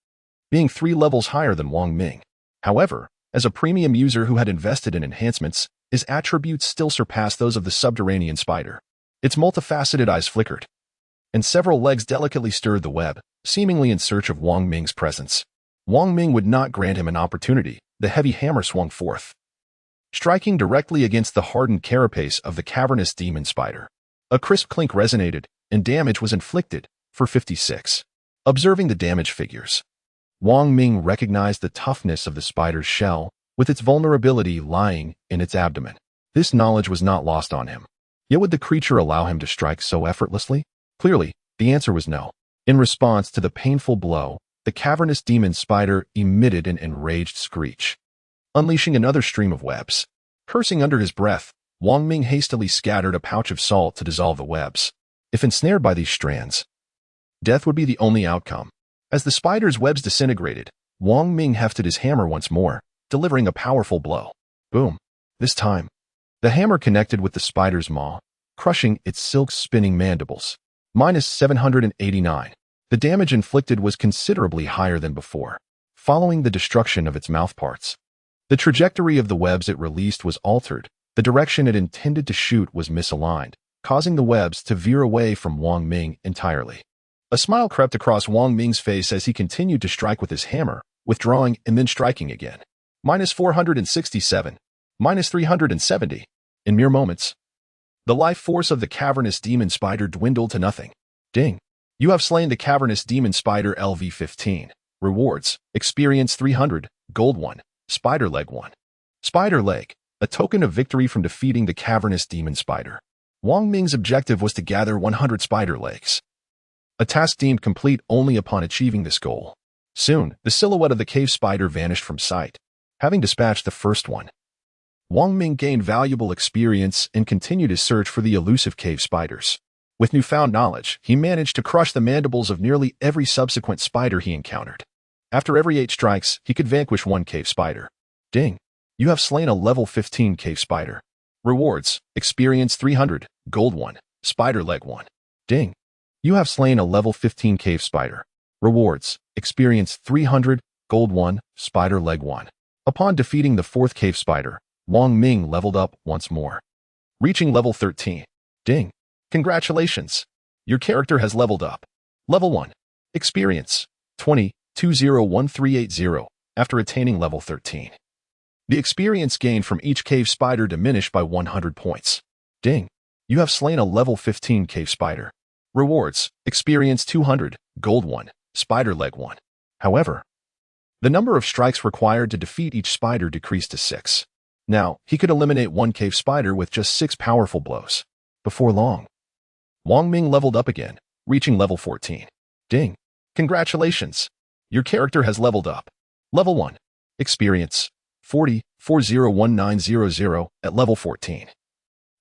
being 3 levels higher than Wang Ming. However, as a premium user who had invested in enhancements, his attributes still surpassed those of the subterranean spider. Its multifaceted eyes flickered, and several legs delicately stirred the web, seemingly in search of Wang Ming's presence. Wang Ming would not grant him an opportunity. The heavy hammer swung forth, striking directly against the hardened carapace of the cavernous demon spider. A crisp clink resonated, and damage was inflicted, for 56. Observing the damage figures, Wang Ming recognized the toughness of the spider's shell, with its vulnerability lying in its abdomen. This knowledge was not lost on him. Yet would the creature allow him to strike so effortlessly? Clearly, the answer was no. In response to the painful blow, the cavernous demon spider emitted an enraged screech, unleashing another stream of webs. Cursing under his breath, Wang Ming hastily scattered a pouch of salt to dissolve the webs. If ensnared by these strands, death would be the only outcome. As the spider's webs disintegrated, Wang Ming hefted his hammer once more, delivering a powerful blow. Boom. This time, the hammer connected with the spider's maw, crushing its silk-spinning mandibles. Minus 789. The damage inflicted was considerably higher than before, following the destruction of its mouthparts. The trajectory of the webs it released was altered. The direction it intended to shoot was misaligned, causing the webs to veer away from Wang Ming entirely. A smile crept across Wang Ming's face as he continued to strike with his hammer, withdrawing and then striking again. Minus 467. Minus 370. In mere moments, the life force of the cavernous demon spider dwindled to nothing. Ding. You have slain the cavernous demon spider LV-15. Rewards. Experience 300. Gold 1. Spider leg 1. Spider leg. A token of victory from defeating the cavernous demon spider. Wang Ming's objective was to gather 100 spider legs. A task deemed complete only upon achieving this goal. Soon, the silhouette of the cave spider vanished from sight. Having dispatched the first one, Wang Ming gained valuable experience and continued his search for the elusive cave spiders. With newfound knowledge, he managed to crush the mandibles of nearly every subsequent spider he encountered. After every 8 strikes, he could vanquish 1 cave spider. Ding. You have slain a level 15 cave spider. Rewards. Experience 300. Gold 1. Spider leg 1. Ding. You have slain a level 15 cave spider. Rewards. Experience 300. Gold 1. Spider leg 1. Upon defeating the 4th cave spider, Wang Ming leveled up once more, reaching level 13. Ding. Congratulations. Your character has leveled up. Level 1. Experience 20,201380 after attaining level 13. The experience gained from each cave spider diminished by 100 points. Ding. You have slain a level 15 cave spider. Rewards. Experience 200. Gold 1. Spider leg 1. However, the number of strikes required to defeat each spider decreased to 6. Now, he could eliminate 1 cave spider with just 6 powerful blows. Before long, Wang Ming leveled up again, reaching level 14. Ding. Congratulations. Your character has leveled up. Level 1. Experience 40,401900 at level 14.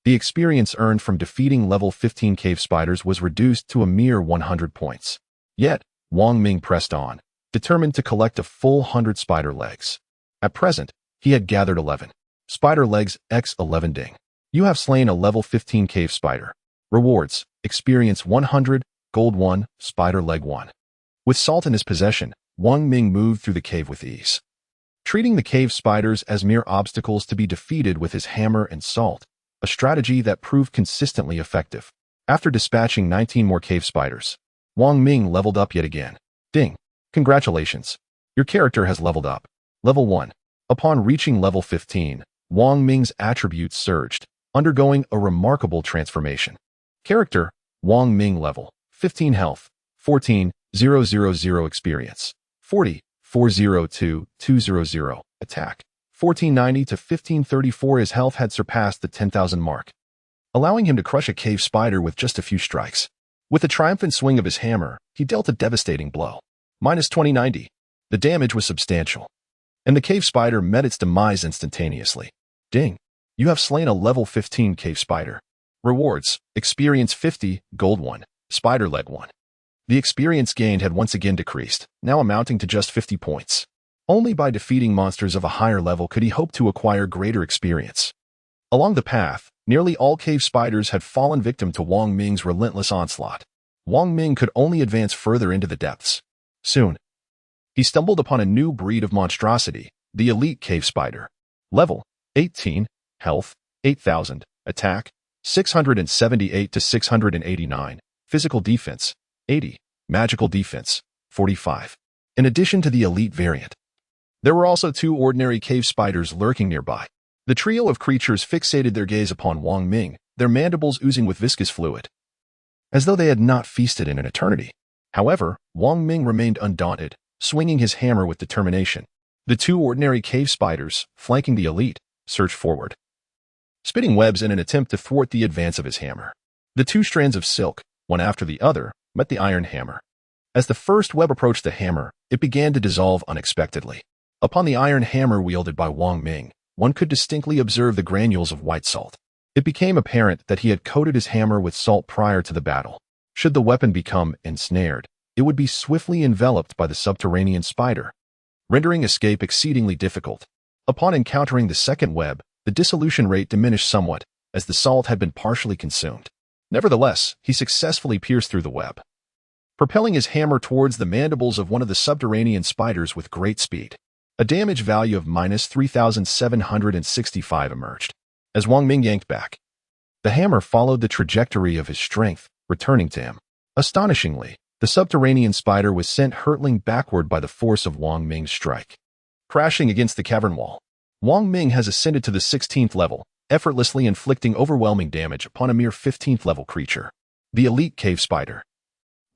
The experience earned from defeating level 15 cave spiders was reduced to a mere 100 points. Yet, Wang Ming pressed on, determined to collect a full 100 spider legs. At present, he had gathered 11. Spider legs x 11 Ding. You have slain a level 15 cave spider. Rewards. Experience 100. Gold 1. Spider leg 1. With salt in his possession, Wang Ming moved through the cave with ease, treating the cave spiders as mere obstacles to be defeated with his hammer and salt, a strategy that proved consistently effective. After dispatching 19 more cave spiders, Wang Ming leveled up yet again. Ding. Congratulations. Your character has leveled up. Level 1. Upon reaching level 15, Wang Ming's attributes surged, undergoing a remarkable transformation. Character, Wang Ming level, 15 health, 14,000 experience, 40,402,200 attack, 1490 to 1534. His health had surpassed the 10,000 mark, allowing him to crush a cave spider with just a few strikes. With a triumphant swing of his hammer, he dealt a devastating blow. Minus 2090. The damage was substantial, and the cave spider met its demise instantaneously. Ding. You have slain a level 15 cave spider. Rewards. Experience 50. Gold 1. Spider leg 1. The experience gained had once again decreased, now amounting to just 50 points. Only by defeating monsters of a higher level could he hope to acquire greater experience. Along the path, nearly all cave spiders had fallen victim to Wang Ming's relentless onslaught. Wang Ming could only advance further into the depths. Soon, he stumbled upon a new breed of monstrosity, the elite cave spider. Level 18, health 8,000, attack 678 to 689, physical defense 80, magical defense 45. In addition to the elite variant, there were also 2 ordinary cave spiders lurking nearby. The trio of creatures fixated their gaze upon Wang Ming, their mandibles oozing with viscous fluid, as though they had not feasted in an eternity. However, Wang Ming remained undaunted, swinging his hammer with determination. The 2 ordinary cave spiders, flanking the elite, surged forward, spitting webs in an attempt to thwart the advance of his hammer. The 2 strands of silk, one after the other, met the iron hammer. As the first web approached the hammer, it began to dissolve unexpectedly. Upon the iron hammer wielded by Wang Ming, one could distinctly observe the granules of white salt. It became apparent that he had coated his hammer with salt prior to the battle. Should the weapon become ensnared, it would be swiftly enveloped by the subterranean spider, rendering escape exceedingly difficult. Upon encountering the second web, the dissolution rate diminished somewhat, as the salt had been partially consumed. Nevertheless, he successfully pierced through the web, propelling his hammer towards the mandibles of one of the subterranean spiders with great speed. A damage value of -3,765 emerged. As Wang Ming yanked back, the hammer followed the trajectory of his strength, returning to him. Astonishingly, the subterranean spider was sent hurtling backward by the force of Wang Ming's strike. Crashing against the cavern wall, Wang Ming has ascended to the 16th level, effortlessly inflicting overwhelming damage upon a mere 15th level creature. The elite cave spider,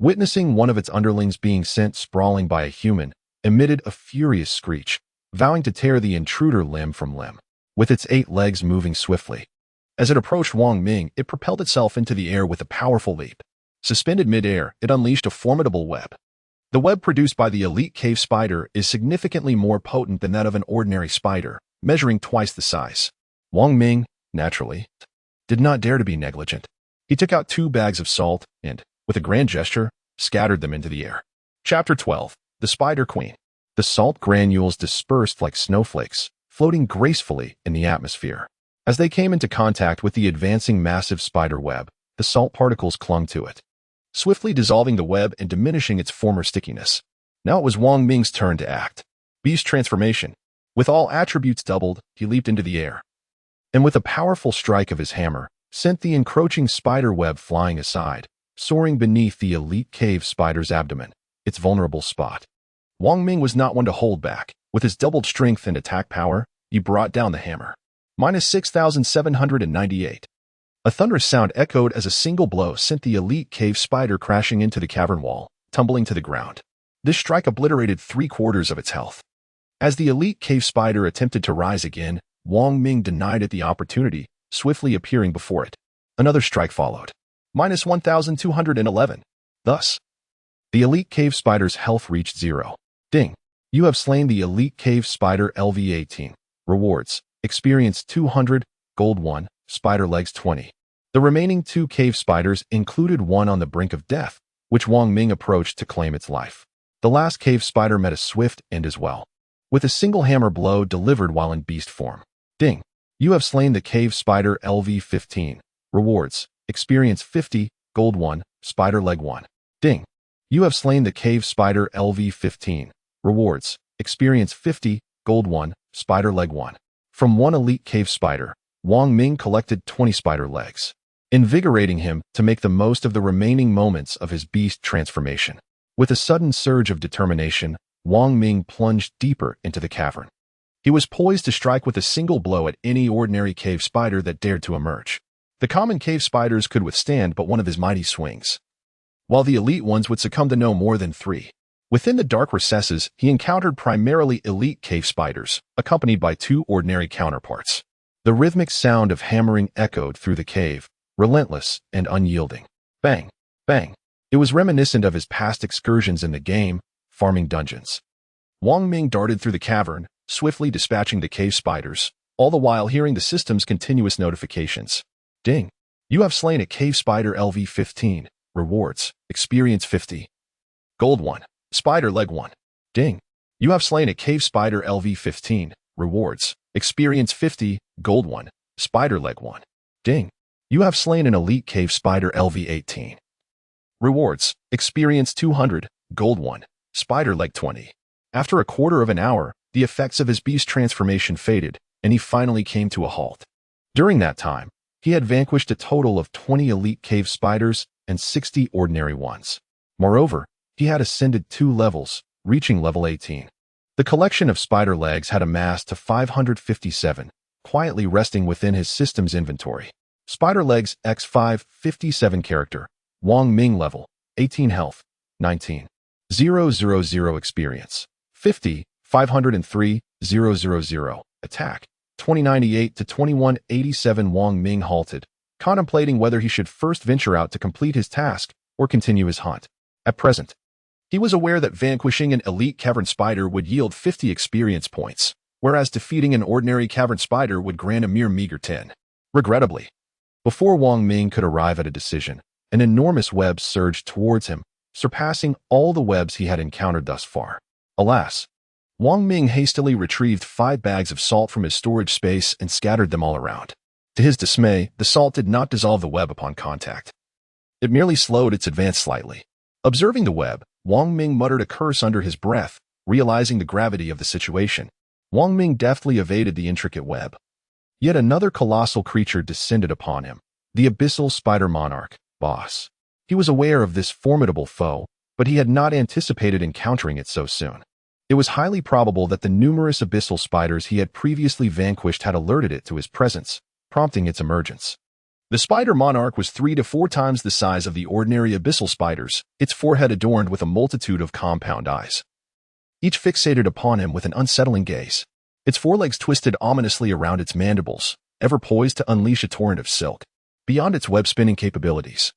witnessing one of its underlings being sent sprawling by a human, emitted a furious screech, vowing to tear the intruder limb from limb. With its 8 legs moving swiftly, as it approached Wang Ming, it propelled itself into the air with a powerful leap. Suspended mid-air, it unleashed a formidable web. The web produced by the elite cave spider is significantly more potent than that of an ordinary spider, measuring twice the size. Wang Ming, naturally, did not dare to be negligent. He took out 2 bags of salt and, with a grand gesture, scattered them into the air. Chapter 12. The Spider Queen. The salt granules dispersed like snowflakes, floating gracefully in the atmosphere. As they came into contact with the advancing massive spider web, the salt particles clung to it, swiftly dissolving the web and diminishing its former stickiness. Now it was Wang Ming's turn to act. Beast transformation. With all attributes doubled, he leaped into the air, and with a powerful strike of his hammer, sent the encroaching spider web flying aside, soaring beneath the elite cave spider's abdomen, its vulnerable spot. Wang Ming was not one to hold back. With his doubled strength and attack power, he brought down the hammer. -6,798. A thunderous sound echoed as a single blow sent the elite cave spider crashing into the cavern wall, tumbling to the ground. This strike obliterated 3/4 of its health. As the elite cave spider attempted to rise again, Wang Ming denied it the opportunity, swiftly appearing before it. Another strike followed. -1,211. Thus, the elite cave spider's health reached 0. Ding. You have slain the elite cave spider LV-18. Rewards. Experience 200, gold 1, spider legs 20. The remaining 2 cave spiders included one on the brink of death, which Wang Ming approached to claim its life. The last cave spider met a swift end as well, with a single hammer blow delivered while in beast form. Ding. You have slain the cave spider LV-15. Rewards. Experience 50, gold 1, spider leg 1. Ding. You have slain the cave spider LV-15. Rewards. Experience 50, gold 1, spider leg 1. From one elite cave spider, Wang Ming collected 20 spider legs, invigorating him to make the most of the remaining moments of his beast transformation. With a sudden surge of determination, Wang Ming plunged deeper into the cavern. He was poised to strike with a single blow at any ordinary cave spider that dared to emerge. The common cave spiders could withstand but one of his mighty swings, while the elite ones would succumb to no more than 3. Within the dark recesses, he encountered primarily elite cave spiders, accompanied by 2 ordinary counterparts. The rhythmic sound of hammering echoed through the cave, relentless and unyielding. Bang, bang. It was reminiscent of his past excursions in the game, farming dungeons. Wang Ming darted through the cavern, swiftly dispatching the cave spiders, all the while hearing the system's continuous notifications. Ding. You have slain a cave spider LV-15. Rewards. Experience 50. Gold 1. Spider leg 1. Ding. You have slain a cave spider LV-15. Rewards. Experience 50. Gold 1. Spider leg 1. Ding. You have slain an elite cave spider LV-18. Rewards. Experience 200. Gold 1. Spider leg 20. After a quarter of an hour, the effects of his beast transformation faded, and he finally came to a halt. During that time, he had vanquished a total of 20 elite cave spiders and 60 ordinary ones. Moreover, he had ascended 2 levels, reaching level 18. The collection of spider legs had amassed to 557, quietly resting within his system's inventory. Spider legs X557 character, Wong Ming level, 18 health, 19. 000 experience, 50, 503, 000, attack, 2098 to 2187. Wong Ming halted, contemplating whether he should first venture out to complete his task or continue his hunt. At present, he was aware that vanquishing an elite cavern spider would yield 50 experience points, whereas defeating an ordinary cavern spider would grant a mere meager 10. Regrettably, before Wong Ming could arrive at a decision, an enormous web surged towards him, surpassing all the webs he had encountered thus far. Alas, Wang Ming hastily retrieved 5 bags of salt from his storage space and scattered them all around. To his dismay, the salt did not dissolve the web upon contact. It merely slowed its advance slightly. Observing the web, Wang Ming muttered a curse under his breath, realizing the gravity of the situation. Wang Ming deftly evaded the intricate web. Yet another colossal creature descended upon him, the abyssal spider monarch, boss. He was aware of this formidable foe, but he had not anticipated encountering it so soon. It was highly probable that the numerous abyssal spiders he had previously vanquished had alerted it to his presence, prompting its emergence. The spider monarch was 3 to 4 times the size of the ordinary abyssal spiders, its forehead adorned with a multitude of compound eyes. Each fixated upon him with an unsettling gaze. Its forelegs twisted ominously around its mandibles, ever poised to unleash a torrent of silk. Beyond its web-spinning capabilities,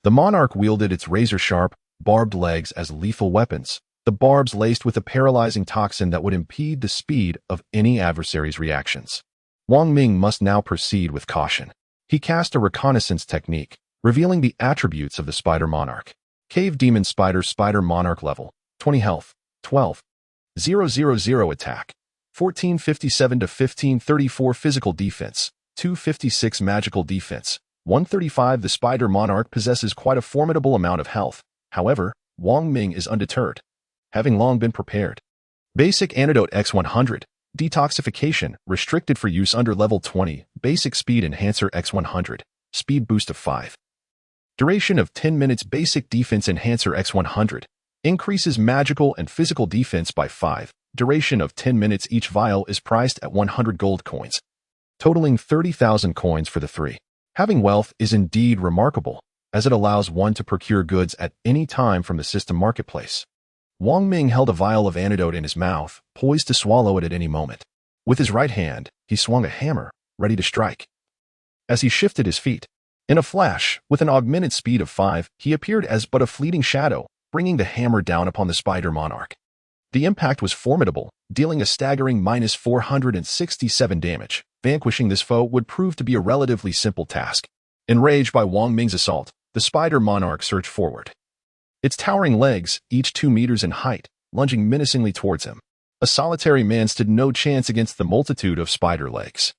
the monarch wielded its razor-sharp, barbed legs as lethal weapons, the barbs laced with a paralyzing toxin that would impede the speed of any adversary's reactions. Wang Ming must now proceed with caution. He cast a reconnaissance technique, revealing the attributes of the spider monarch. Cave demon spider monarch level, 20 health, 12,000 attack, 1457 to 1534 physical defense, 256 magical defense, 135. The spider monarch possesses quite a formidable amount of health. However, Wang Ming is undeterred, having long been prepared. Basic antidote X100. Detoxification, restricted for use under level 20, basic speed enhancer X100, speed boost of 5. Duration of 10 minutes. Basic defense enhancer X100, increases magical and physical defense by 5, duration of 10 minutes. Each vial is priced at 100 gold coins, totaling 30,000 coins for the 3. Having wealth is indeed remarkable, as it allows one to procure goods at any time from the system marketplace. Wang Ming held a vial of antidote in his mouth, poised to swallow it at any moment. With his right hand, he swung a hammer, ready to strike. As he shifted his feet, in a flash, with an augmented speed of 5, he appeared as but a fleeting shadow, bringing the hammer down upon the spider monarch. The impact was formidable, dealing a staggering -467 damage. Vanquishing this foe would prove to be a relatively simple task. Enraged by Wang Ming's assault, the spider monarch surged forward. Its towering legs, each 2 meters in height, lunging menacingly towards him. A solitary man stood no chance against the multitude of spider legs.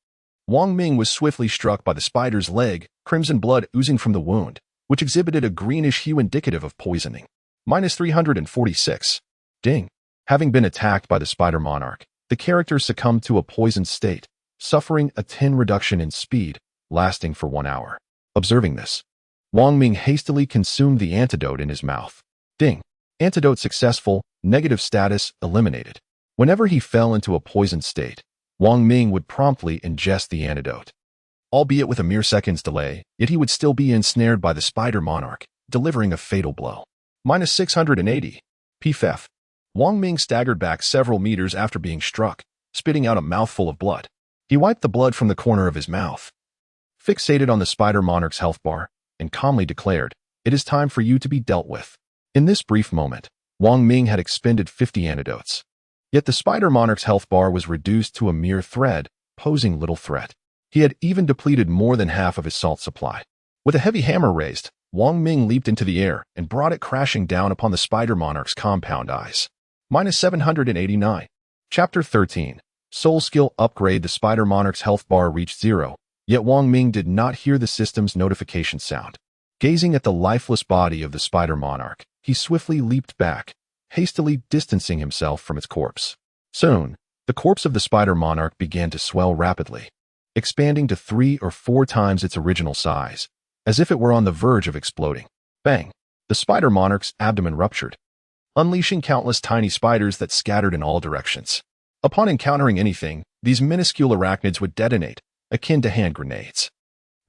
Wang Ming was swiftly struck by the spider's leg, crimson blood oozing from the wound, which exhibited a greenish hue indicative of poisoning. -346. Ding. Having been attacked by the spider monarch, the character succumbed to a poisoned state, suffering a 10 reduction in speed, lasting for 1 hour. Observing this, Wang Ming hastily consumed the antidote in his mouth. Ding. Antidote successful, negative status eliminated. Whenever he fell into a poisoned state, Wang Ming would promptly ingest the antidote. Albeit with a mere second's delay, yet he would still be ensnared by the spider monarch, delivering a fatal blow. -680. PFF. Wang Ming staggered back several meters after being struck, spitting out a mouthful of blood. He wiped the blood from the corner of his mouth, fixated on the spider monarch's health bar, and calmly declared, "It is time for you to be dealt with." In this brief moment, Wang Ming had expended 50 antidotes. Yet the spider monarch's health bar was reduced to a mere thread, posing little threat. He had even depleted more than half of his salt supply. With a heavy hammer raised, Wang Ming leaped into the air and brought it crashing down upon the spider monarch's compound eyes. -789. Chapter 13. Soul Skill Upgrade. The spider monarch's health bar reached 0, yet Wang Ming did not hear the system's notification sound. Gazing at the lifeless body of the spider monarch, he swiftly leaped back, hastily distancing himself from its corpse. Soon, the corpse of the spider monarch began to swell rapidly, expanding to 3 or 4 times its original size, as if it were on the verge of exploding. Bang! The spider monarch's abdomen ruptured, unleashing countless tiny spiders that scattered in all directions. Upon encountering anything, these minuscule arachnids would detonate, akin to hand grenades.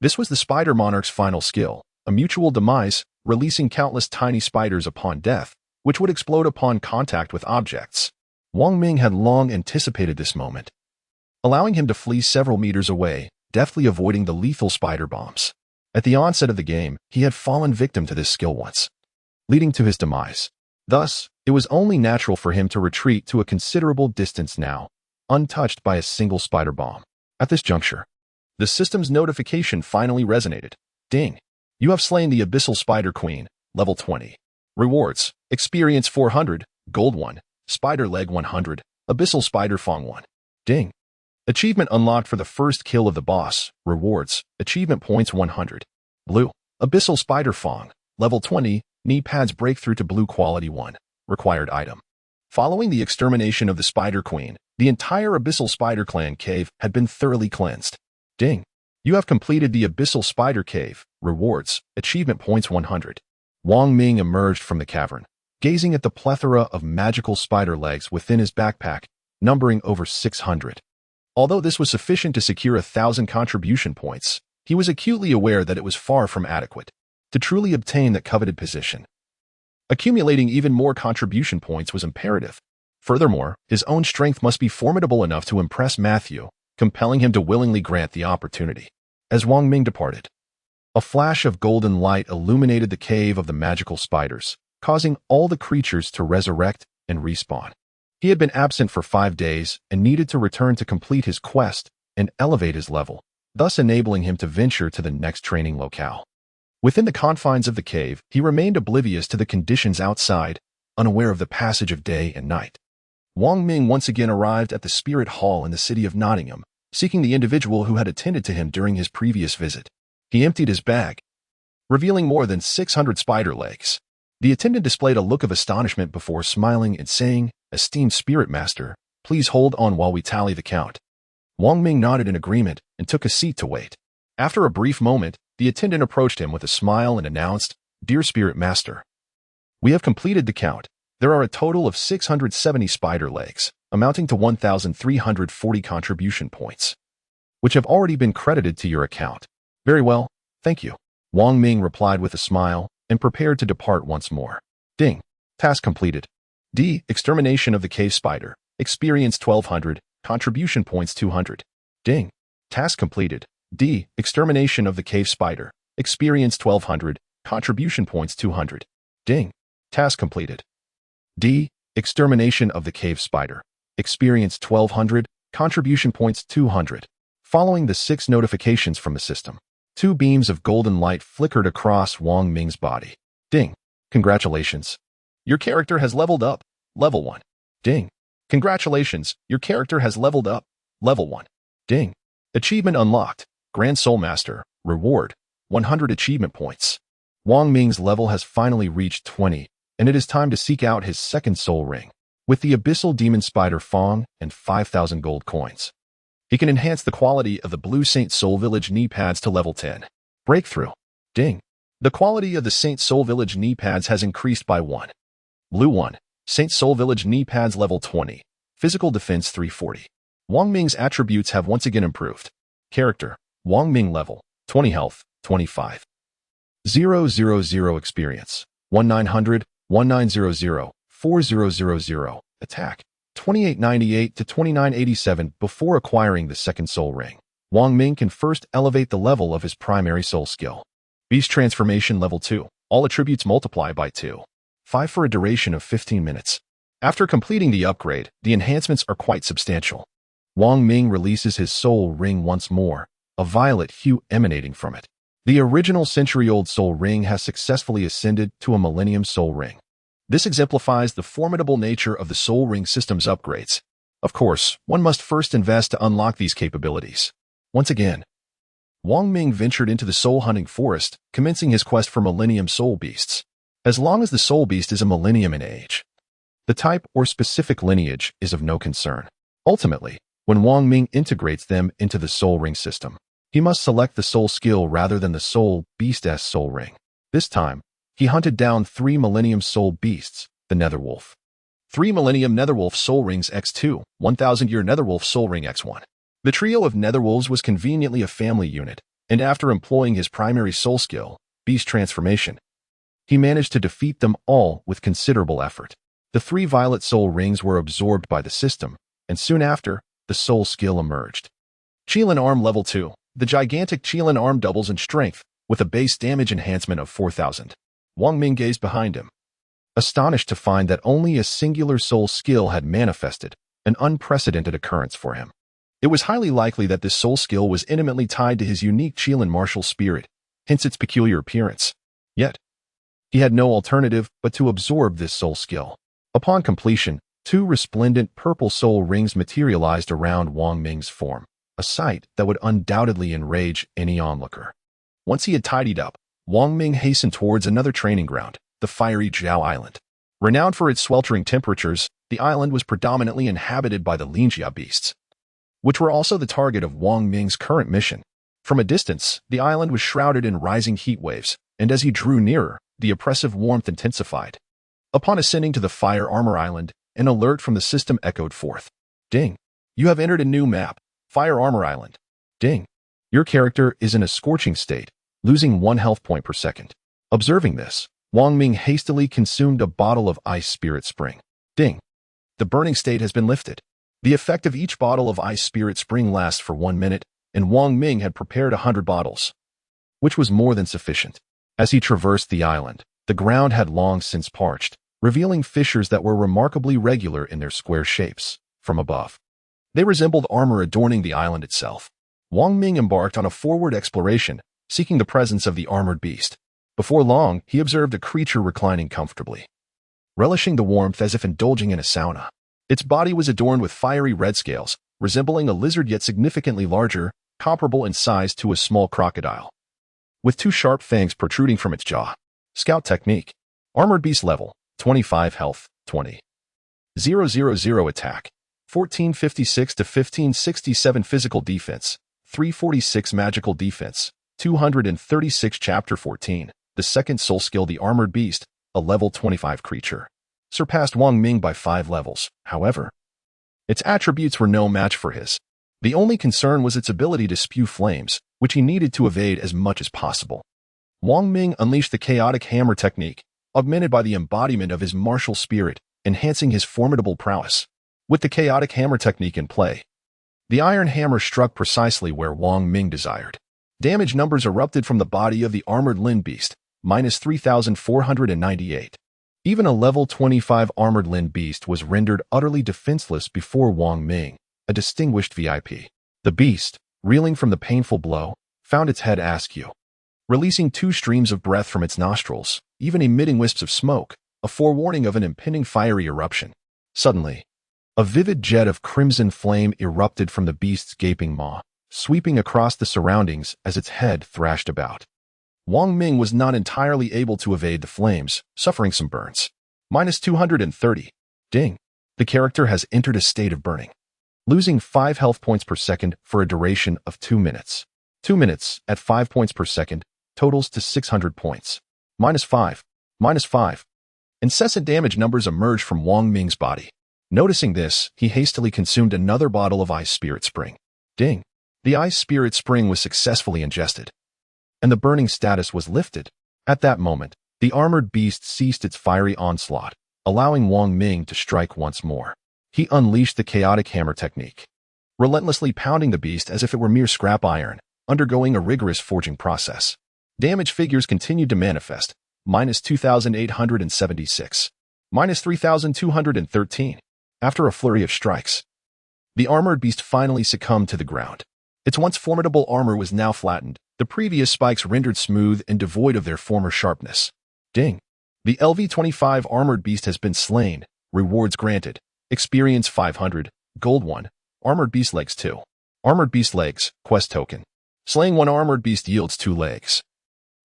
This was the spider monarch's final skill, a mutual demise, releasing countless tiny spiders upon death, which would explode upon contact with objects. Wang Ming had long anticipated this moment, allowing him to flee several meters away, deftly avoiding the lethal spider bombs. At the onset of the game, he had fallen victim to this skill once, leading to his demise. Thus, it was only natural for him to retreat to a considerable distance now, untouched by a single spider bomb. At this juncture, the system's notification finally resonated. Ding! You have slain the Abyssal Spider Queen, level 20. Rewards: Experience 400, Gold 1, Spider Leg 100, Abyssal Spider Fong 1. Ding. Achievement unlocked for the first kill of the boss. Rewards. Achievement points 100. Blue. Abyssal Spider Fong. Level 20. Knee pads breakthrough to blue quality 1. Required item. Following the extermination of the Spider Queen, the entire Abyssal Spider Clan cave had been thoroughly cleansed. Ding. You have completed the Abyssal Spider Cave. Rewards. Achievement points 100. Wang Ming emerged from the cavern, gazing at the plethora of magical spider legs within his backpack, numbering over 600. Although this was sufficient to secure 1,000 contribution points, he was acutely aware that it was far from adequate to truly obtain that coveted position. Accumulating even more contribution points was imperative. Furthermore, his own strength must be formidable enough to impress Matthew, compelling him to willingly grant the opportunity. As Wang Ming departed, a flash of golden light illuminated the cave of the magical spiders, causing all the creatures to resurrect and respawn. He had been absent for 5 days and needed to return to complete his quest and elevate his level, thus enabling him to venture to the next training locale. Within the confines of the cave, he remained oblivious to the conditions outside, unaware of the passage of day and night. Wang Ming once again arrived at the Spirit Hall in the city of Nottingham, seeking the individual who had attended to him during his previous visit. He emptied his bag, revealing more than 600 spider legs. The attendant displayed a look of astonishment before smiling and saying, "Esteemed Spirit Master, please hold on while we tally the count." Wang Ming nodded in agreement and took a seat to wait. After a brief moment, the attendant approached him with a smile and announced, "Dear Spirit Master, we have completed the count. There are a total of 670 spider legs, amounting to 1,340 contribution points, which have already been credited to your account." "Very well, thank you," Wang Ming replied with a smile and prepared to depart once more. Ding. Task completed. D. Extermination of the cave spider. Experience 1,200. Contribution points 200. Ding. Task completed. D. Extermination of the cave spider. Experience 1,200. Contribution points 200. Ding. Task completed. D. Extermination of the cave spider. Experience 1,200. Contribution points 200. Following the 6 notifications from the system, 2 beams of golden light flickered across Wang Ming's body. Ding. Congratulations. Your character has leveled up. Level 1. Ding. Congratulations. Your character has leveled up. Level 1. Ding. Achievement unlocked. Grand Soul Master. Reward. 100 achievement points. Wang Ming's level has finally reached 20, and it is time to seek out his second soul ring. With the Abyssal Demon Spider Fong and 5,000 gold coins, he can enhance the quality of the Blue Saint Soul Village knee pads to level 10. Breakthrough. Ding. The quality of the Saint Soul Village knee pads has increased by 1. Blue 1. Saint Soul Village knee pads level 20. Physical defense 340. Wang Ming's attributes have once again improved. Character. Wang Ming level. 20 health. 25. 000 experience. 1900. 1900. 4000. Attack. 2898 to 2987 before acquiring the second soul ring. Wang Ming can first elevate the level of his primary soul skill. Beast Transformation Level 2. All attributes multiply by 2. 5 for a duration of 15 minutes. After completing the upgrade, the enhancements are quite substantial. Wang Ming releases his soul ring once more, a violet hue emanating from it. The original century-old soul ring has successfully ascended to a millennium soul ring. This exemplifies the formidable nature of the Soul Ring system's upgrades. Of course, one must first invest to unlock these capabilities. Once again, Wang Ming ventured into the soul hunting forest, commencing his quest for millennium soul beasts. As long as the soul beast is a millennium in age, the type or specific lineage is of no concern. Ultimately, when Wang Ming integrates them into the soul ring system, he must select the soul skill rather than the soul beast's soul ring. This time, he hunted down 3 Millennium Soul Beasts, the Netherwolf. 3 Millennium Netherwolf Soul Rings X2, 1,000-year Netherwolf Soul Ring X1. The trio of Netherwolves was conveniently a family unit, and after employing his primary soul skill, Beast Transformation, he managed to defeat them all with considerable effort. The 3 Violet Soul Rings were absorbed by the system, and soon after, the soul skill emerged. Qilin Arm Level 2. The gigantic Qilin Arm doubles in strength, with a base damage enhancement of 4,000. Wang Ming gazed behind him, astonished to find that only a singular soul skill had manifested, an unprecedented occurrence for him. It was highly likely that this soul skill was intimately tied to his unique Qilin martial spirit, hence its peculiar appearance. Yet, he had no alternative but to absorb this soul skill. Upon completion, Two resplendent purple soul rings materialized around Wang Ming's form, a sight that would undoubtedly enrage any onlooker. Once he had tidied up, Wang Ming hastened towards another training ground, the fiery Zhao Island. Renowned for its sweltering temperatures, the island was predominantly inhabited by the Linjia beasts, which were also the target of Wang Ming's current mission. From a distance, the island was shrouded in rising heat waves, and as he drew nearer, the oppressive warmth intensified. Upon ascending to the Fire Armor Island, an alert from the system echoed forth. Ding! You have entered a new map, Fire Armor Island. Ding! Your character is in a scorching state, losing 1 health point per second. Observing this, Wang Ming hastily consumed a bottle of Ice Spirit Spring. Ding! The burning state has been lifted. The effect of each bottle of Ice Spirit Spring lasts for 1 minute, and Wang Ming had prepared 100 bottles, which was more than sufficient. As he traversed the island, the ground had long since parched, revealing fissures that were remarkably regular in their square shapes. From above, they resembled armor adorning the island itself. Wang Ming embarked on a forward exploration, seeking the presence of the armored beast. Before long, he observed a creature reclining comfortably, relishing the warmth as if indulging in a sauna. Its body was adorned with fiery red scales, resembling a lizard yet significantly larger, comparable in size to a small crocodile, with 2 sharp fangs protruding from its jaw. Scout technique. Armored beast level, 25 health, 20. 000 attack, 1456 to 1567 physical defense, 346 magical defense, 236 chapter 14. The second soul skill, the armored beast, a level 25 creature, surpassed Wang Ming by 5 levels. However, its attributes were no match for his. The only concern was its ability to spew flames, which he needed to evade as much as possible. Wang Ming unleashed the chaotic hammer technique, augmented by the embodiment of his martial spirit, enhancing his formidable prowess. With the chaotic hammer technique in play, the iron hammer struck precisely where Wang Ming desired. Damage numbers erupted from the body of the armored Lin beast, minus 3,498. Even a level 25 armored Lin beast was rendered utterly defenseless before Wang Ming, a distinguished VIP. The beast, reeling from the painful blow, found its head askew, releasing 2 streams of breath from its nostrils, even emitting wisps of smoke, a forewarning of an impending fiery eruption. Suddenly, a vivid jet of crimson flame erupted from the beast's gaping maw, sweeping across the surroundings as its head thrashed about. Wang Ming was not entirely able to evade the flames, suffering some burns. Minus 230. Ding. The character has entered a state of burning, losing 5 health points per second for a duration of 2 minutes. 2 minutes at 5 points per second totals to 600 points. Minus 5. Minus 5. Incessant damage numbers emerged from Wang Ming's body. Noticing this, he hastily consumed another bottle of Ice Spirit Spring. Ding. The Ice Spirit Spring was successfully ingested, and the burning status was lifted. At that moment, the armored beast ceased its fiery onslaught, allowing Wang Ming to strike once more. He unleashed the chaotic hammer technique, relentlessly pounding the beast as if it were mere scrap iron, undergoing a rigorous forging process. Damage figures continued to manifest, minus 2,876, minus 3,213. After a flurry of strikes, the armored beast finally succumbed to the ground. Its once formidable armor was now flattened, the previous spikes rendered smooth and devoid of their former sharpness. Ding. The LV-25 armored beast has been slain. Rewards granted. Experience 500, Gold 1, Armored Beast Legs 2. Armored Beast Legs, Quest Token. Slaying 1 armored beast yields 2 legs,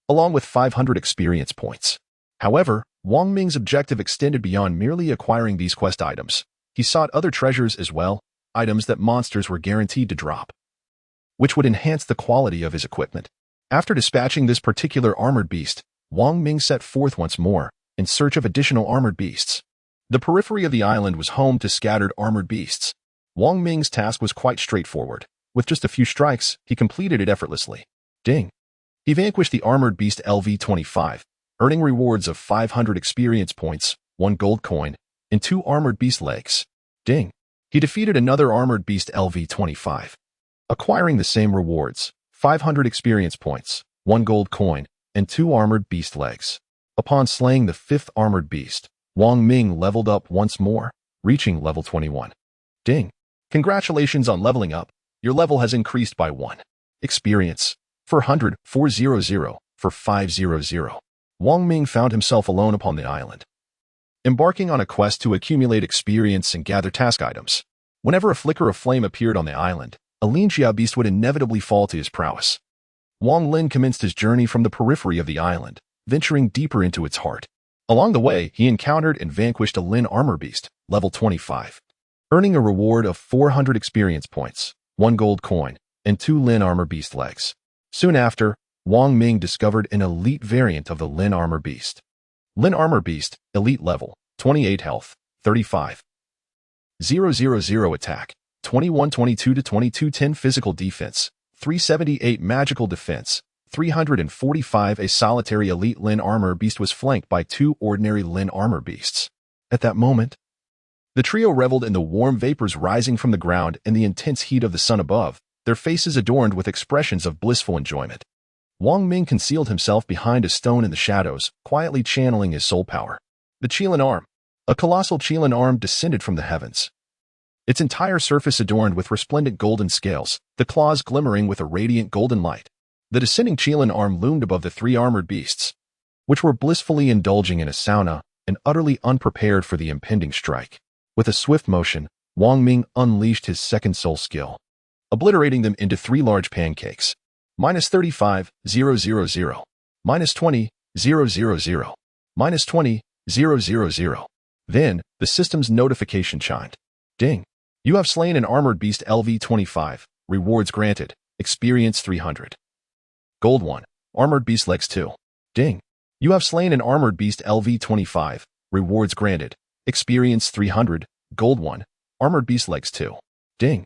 along with 500 experience points. However, Wang Ming's objective extended beyond merely acquiring these quest items. He sought other treasures as well, items that monsters were guaranteed to drop, which would enhance the quality of his equipment. After dispatching this particular armored beast, Wang Ming set forth once more, in search of additional armored beasts. The periphery of the island was home to scattered armored beasts. Wang Ming's task was quite straightforward. With just a few strikes, he completed it effortlessly. Ding. He vanquished the armored beast LV-25, earning rewards of 500 experience points, 1 gold coin, and 2 armored beast legs. Ding. He defeated another armored beast LV-25, acquiring the same rewards, 500 experience points, 1 gold coin, and 2 armored beast legs. Upon slaying the 5th armored beast, Wang Ming leveled up once more, reaching level 21. Ding. Congratulations on leveling up. Your level has increased by 1. Experience. 400, 400, for 500. Wang Ming found himself alone upon the island, embarking on a quest to accumulate experience and gather task items. Whenever a flicker of flame appeared on the island, a Linjia beast would inevitably fall to his prowess. Wang Ming commenced his journey from the periphery of the island, venturing deeper into its heart. Along the way, he encountered and vanquished a Lin armor beast, level 25, earning a reward of 400 experience points, 1 gold coin, and 2 Lin armor beast legs. Soon after, Wang Ming discovered an elite variant of the Lin armor beast. Lin armor beast, elite level, 28 health, 35. 000 attack, 2122 to 2210 physical defense, 378 magical defense, 345. A solitary elite Lin armor beast was flanked by 2 ordinary Lin armor beasts. At that moment, the trio reveled in the warm vapors rising from the ground and the intense heat of the sun above, their faces adorned with expressions of blissful enjoyment. Wang Ming concealed himself behind a stone in the shadows, quietly channeling his soul power. The Qilin arm. A colossal Qilin arm descended from the heavens. Its entire surface adorned with resplendent golden scales, the claws glimmering with a radiant golden light. The descending Qilin arm loomed above the 3 armored beasts, which were blissfully indulging in a sauna and utterly unprepared for the impending strike. With a swift motion, Wang Ming unleashed his second soul skill, obliterating them into 3 large pancakes. -35, 000. -20, 000. -20, 000. Then, the system's notification chimed. Ding. You have slain an armored beast LV-25. Rewards granted. Experience 300. Gold 1. Armored beast legs 2. Ding. You have slain an armored beast LV-25. Rewards granted. Experience 300. Gold 1. Armored beast legs 2. Ding.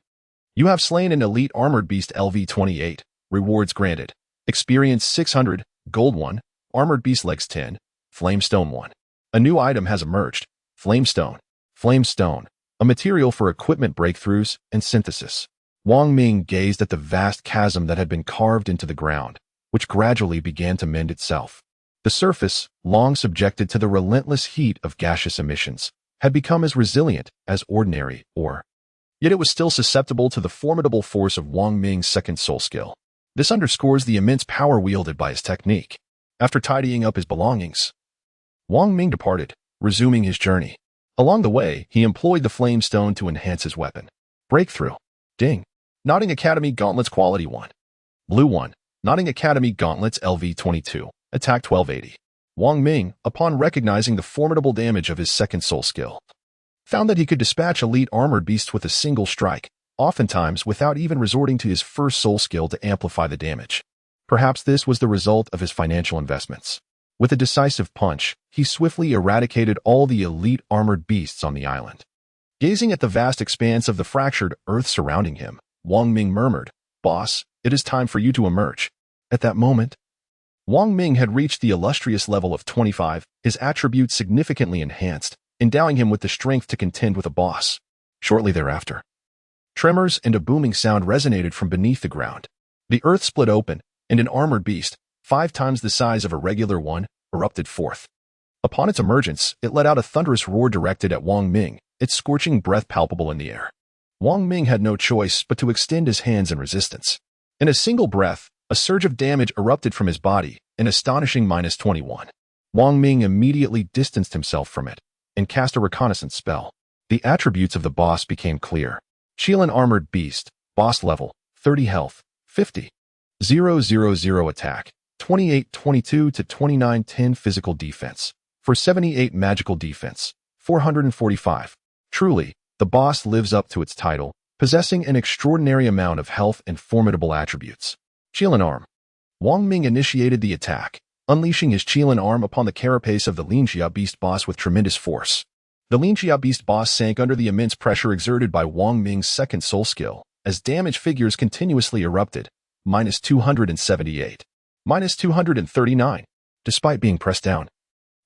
You have slain an elite armored beast LV-28. Rewards granted. Experience 600. Gold 1. Armored beast legs 10. Flamestone 1. A new item has emerged. Flamestone. Flamestone. A material for equipment breakthroughs and synthesis. Wang Ming gazed at the vast chasm that had been carved into the ground, which gradually began to mend itself. The surface, long subjected to the relentless heat of gaseous emissions, had become as resilient as ordinary ore. Yet it was still susceptible to the formidable force of Wang Ming's second soul skill. This underscores the immense power wielded by his technique. After tidying up his belongings, Wang Ming departed, resuming his journey. Along the way, he employed the flame stone to enhance his weapon. Breakthrough. Ding. Nodding Academy Gauntlets Quality 1. Blue 1. Nodding Academy Gauntlets LV-22. Attack 1280. Wang Ming, upon recognizing the formidable damage of his second soul skill, found that he could dispatch elite armored beasts with a single strike, oftentimes without even resorting to his first soul skill to amplify the damage. Perhaps this was the result of his financial investments. With a decisive punch, he swiftly eradicated all the elite armored beasts on the island. Gazing at the vast expanse of the fractured earth surrounding him, Wang Ming murmured, "Boss, it is time for you to emerge." At that moment, Wang Ming had reached the illustrious level of 25, his attributes significantly enhanced, endowing him with the strength to contend with a boss. Shortly thereafter, tremors and a booming sound resonated from beneath the ground. The earth split open, and an armored beast, 5 times the size of a regular one, erupted forth. Upon its emergence, it let out a thunderous roar directed at Wang Ming, its scorching breath palpable in the air. Wang Ming had no choice but to extend his hands in resistance. In a single breath, a surge of damage erupted from his body, an astonishing -21. Wang Ming immediately distanced himself from it and cast a reconnaissance spell. The attributes of the boss became clear. Qilin armored beast, boss level, 30 health, 50. 000 attack, 2822 to 2910 physical defense, for 78 magical defense, 445. Truly, the boss lives up to its title, possessing an extraordinary amount of health and formidable attributes. Qilin arm. Wang Ming initiated the attack, unleashing his Qilin arm upon the carapace of the Linjia beast boss with tremendous force. The Linjia beast boss sank under the immense pressure exerted by Wang Ming's second soul skill, as damage figures continuously erupted, -278, -239. Despite being pressed down,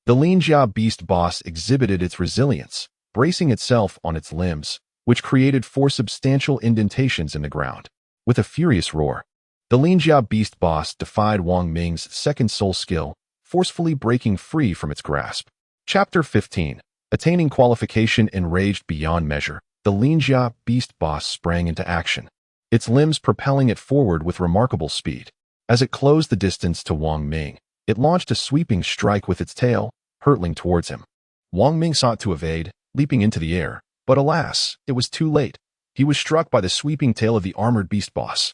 the Linjia beast boss exhibited its resilience, bracing itself on its limbs, which created 4 substantial indentations in the ground. With a furious roar, the Linjia beast boss defied Wang Ming's second soul skill, forcefully breaking free from its grasp. Chapter 15. Attaining qualification. Enraged beyond measure, the Linjia beast boss sprang into action, its limbs propelling it forward with remarkable speed. As it closed the distance to Wang Ming, it launched a sweeping strike with its tail, hurtling towards him. Wang Ming sought to evade, leaping into the air, but alas, it was too late. He was struck by the sweeping tail of the armored beast boss.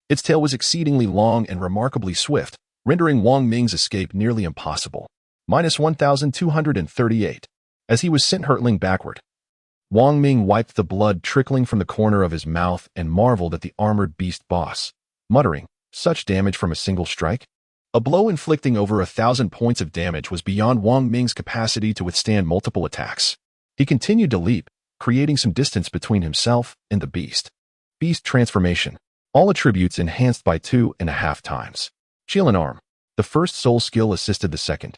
Its tail was exceedingly long and remarkably swift, rendering Wang Ming's escape nearly impossible. Minus 1,238. As he was sent hurtling backward, Wang Ming wiped the blood trickling from the corner of his mouth and marveled at the armored beast boss, muttering, "Such damage from a single strike?" A blow inflicting over 1,000 points of damage was beyond Wang Ming's capacity to withstand multiple attacks. He continued to leap, creating some distance between himself and the beast. Beast transformation. All attributes enhanced by 2.5 times. Qilin arm. The first soul skill assisted the second,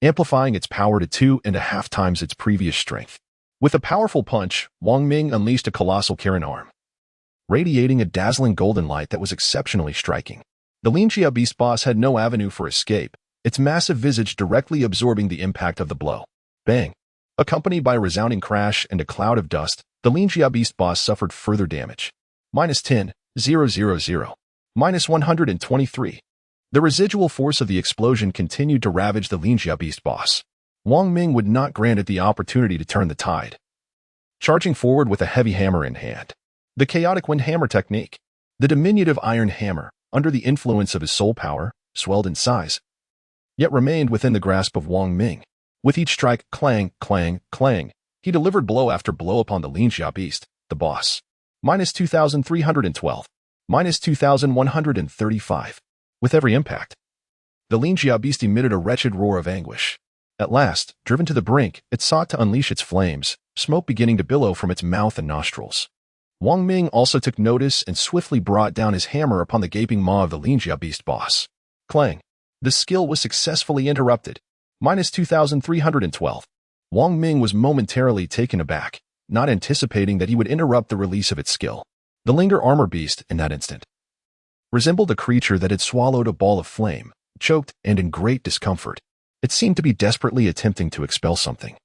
amplifying its power to 2.5 times its previous strength. With a powerful punch, Wang Ming unleashed a colossal Qilin arm, radiating a dazzling golden light that was exceptionally striking. The Linjia beast boss had no avenue for escape, its massive visage directly absorbing the impact of the blow. Bang! Accompanied by a resounding crash and a cloud of dust, the Linjia beast boss suffered further damage. Minus 10,000. Minus 123. The residual force of the explosion continued to ravage the Linjia beast boss. Wang Ming would not grant it the opportunity to turn the tide, charging forward with a heavy hammer in hand. The chaotic wind hammer technique. The diminutive iron hammer, under the influence of his soul power, swelled in size, yet remained within the grasp of Wang Ming. With each strike, clang, clang, clang, he delivered blow after blow upon the Linjia beast, the boss. Minus 2,312. Minus 2,135. With every impact, the Linjia beast emitted a wretched roar of anguish. At last, driven to the brink, it sought to unleash its flames, smoke beginning to billow from its mouth and nostrils. Wang Ming also took notice and swiftly brought down his hammer upon the gaping maw of the Linjia beast boss. Clang. The skill was successfully interrupted. Minus 2,312. Wang Ming was momentarily taken aback, not anticipating that he would interrupt the release of its skill. The Linger armor beast, in that instant, resembled a creature that had swallowed a ball of flame, choked and in great discomfort. It seemed to be desperately attempting to expel something,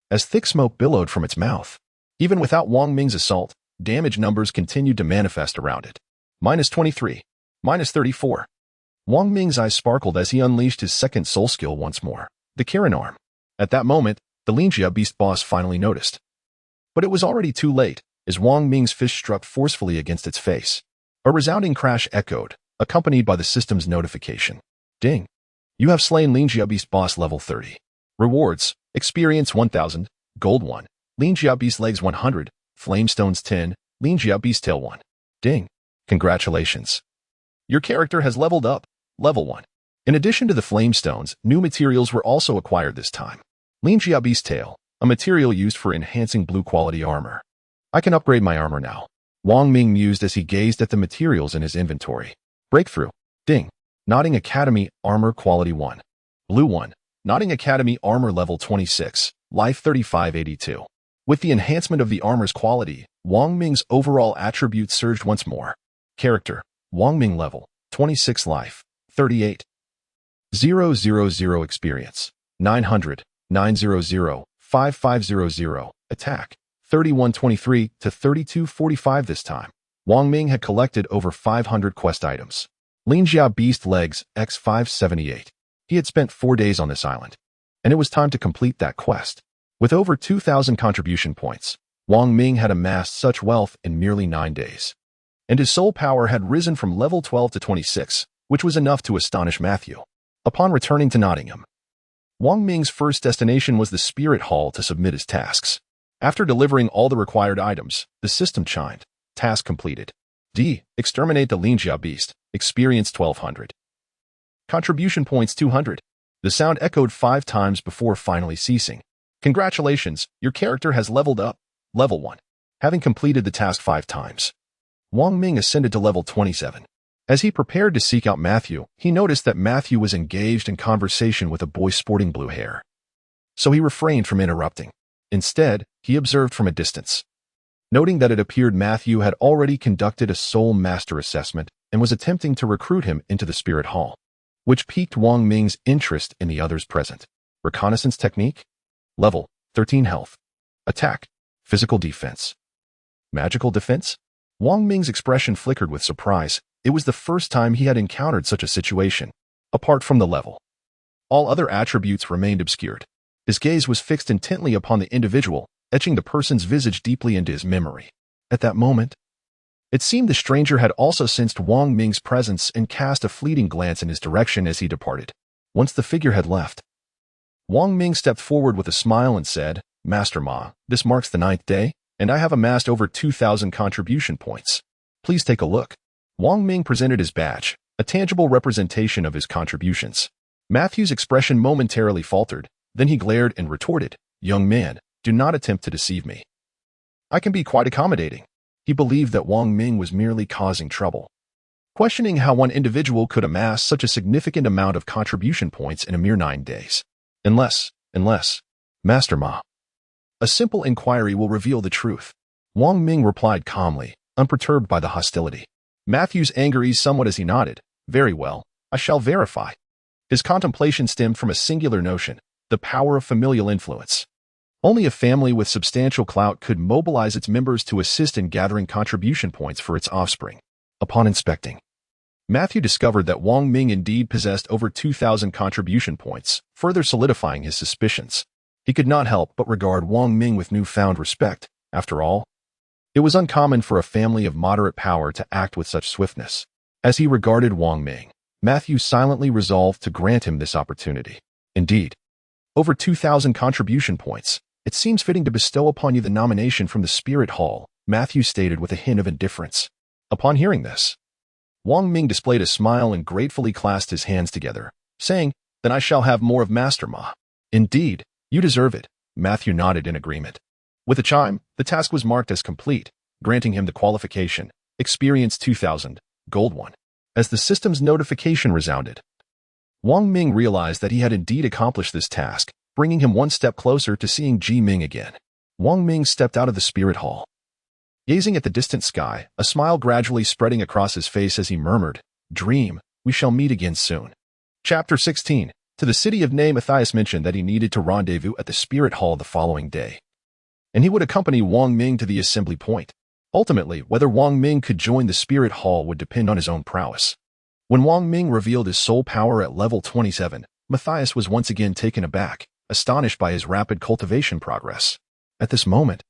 as thick smoke billowed from its mouth. Even without Wang Ming's assault, damage numbers continued to manifest around it. Minus 23. Minus 34. Wang Ming's eyes sparkled as he unleashed his second soul skill once more, the Qilin arm. At that moment, the Linjia beast boss finally noticed. But it was already too late, as Wang Ming's fist struck forcefully against its face. A resounding crash echoed, accompanied by the system's notification. Ding! You have slain Linjia beast boss level 30. Rewards: experience 1,000, gold 1, Linjia beast legs 100, flamestones 10, Linjia beast tail 1. Ding! Congratulations! Your character has leveled up, level 1. In addition to the flamestones, new materials were also acquired this time. Linjia beast tail, a material used for enhancing blue quality armor. I can upgrade my armor now, Wang Ming mused as he gazed at the materials in his inventory. Breakthrough. Ding. Nodding Academy Armor Quality 1. Blue 1. Nodding Academy Armor Level 26. Life 3582. With the enhancement of the armor's quality, Wang Ming's overall attributes surged once more. Character. Wang Ming level. 26 life. 38. 000 experience. 900. 900. 5500. Attack. 3123 to 3245 this time. Wang Ming had collected over 500 quest items. Linjia Beast Legs X578. He had spent 4 days on this island, and it was time to complete that quest. With over 2,000 contribution points, Wang Ming had amassed such wealth in merely 9 days. And his soul power had risen from level 12 to 26, which was enough to astonish Matthew. Upon returning to Nottingham, Wang Ming's first destination was the Spirit Hall to submit his tasks. After delivering all the required items, the system chimed. Task completed. D. Exterminate the Linjia Beast. Experience 1,200. Contribution points 200. The sound echoed 5 times before finally ceasing. Congratulations, your character has leveled up. Level 1. Having completed the task 5 times, Wang Ming ascended to level 27. As he prepared to seek out Matthew, he noticed that Matthew was engaged in conversation with a boy sporting blue hair. So he refrained from interrupting. Instead, he observed from a distance, noting that it appeared Matthew had already conducted a soul master assessment and was attempting to recruit him into the Spirit Hall, which piqued Wang Ming's interest in the others present. Reconnaissance technique. Level 13 health. Attack. Physical defense. Magical defense. Wang Ming's expression flickered with surprise. It was the first time he had encountered such a situation. Apart from the level, all other attributes remained obscured. His gaze was fixed intently upon the individual, etching the person's visage deeply into his memory. At that moment, it seemed the stranger had also sensed Wang Ming's presence and cast a fleeting glance in his direction as he departed. Once the figure had left, Wang Ming stepped forward with a smile and said, "Master Ma, this marks the 9th day, and I have amassed over 2,000 contribution points. Please take a look." Wang Ming presented his badge, a tangible representation of his contributions. Matthew's expression momentarily faltered, then he glared and retorted, "Young man, do not attempt to deceive me. I can be quite accommodating." He believed that Wang Ming was merely causing trouble, questioning how one individual could amass such a significant amount of contribution points in a mere 9 days. Unless, Master Ma, a simple inquiry will reveal the truth." Wang Ming replied calmly, unperturbed by the hostility. Matthew's anger eased somewhat as he nodded. "Very well, I shall verify." His contemplation stemmed from a singular notion, the power of familial influence. Only a family with substantial clout could mobilize its members to assist in gathering contribution points for its offspring. Upon inspecting, Matthew discovered that Wang Ming indeed possessed over 2,000 contribution points, further solidifying his suspicions. He could not help but regard Wang Ming with newfound respect. After all, it was uncommon for a family of moderate power to act with such swiftness. As he regarded Wang Ming, Matthew silently resolved to grant him this opportunity. "Indeed, over 2,000 contribution points. It seems fitting to bestow upon you the nomination from the Spirit Hall," Matthew stated with a hint of indifference. Upon hearing this, Wang Ming displayed a smile and gratefully clasped his hands together, saying, "Then I shall have more of Master Ma." "Indeed, you deserve it," Matthew nodded in agreement. With a chime, the task was marked as complete, granting him the qualification, Experience 2,000, Gold 1. As the system's notification resounded, Wang Ming realized that he had indeed accomplished this task, bringing him one step closer to seeing Ji Meng again. Wang Ming stepped out of the Spirit Hall, gazing at the distant sky, a smile gradually spreading across his face as he murmured, "Dream, we shall meet again soon." Chapter 16. To the city of Ne, Matthias mentioned that he needed to rendezvous at the Spirit Hall the following day, and he would accompany Wang Ming to the assembly point. Ultimately, whether Wang Ming could join the Spirit Hall would depend on his own prowess. When Wang Ming revealed his soul power at level 27, Matthias was once again taken aback, astonished by his rapid cultivation progress. At this moment,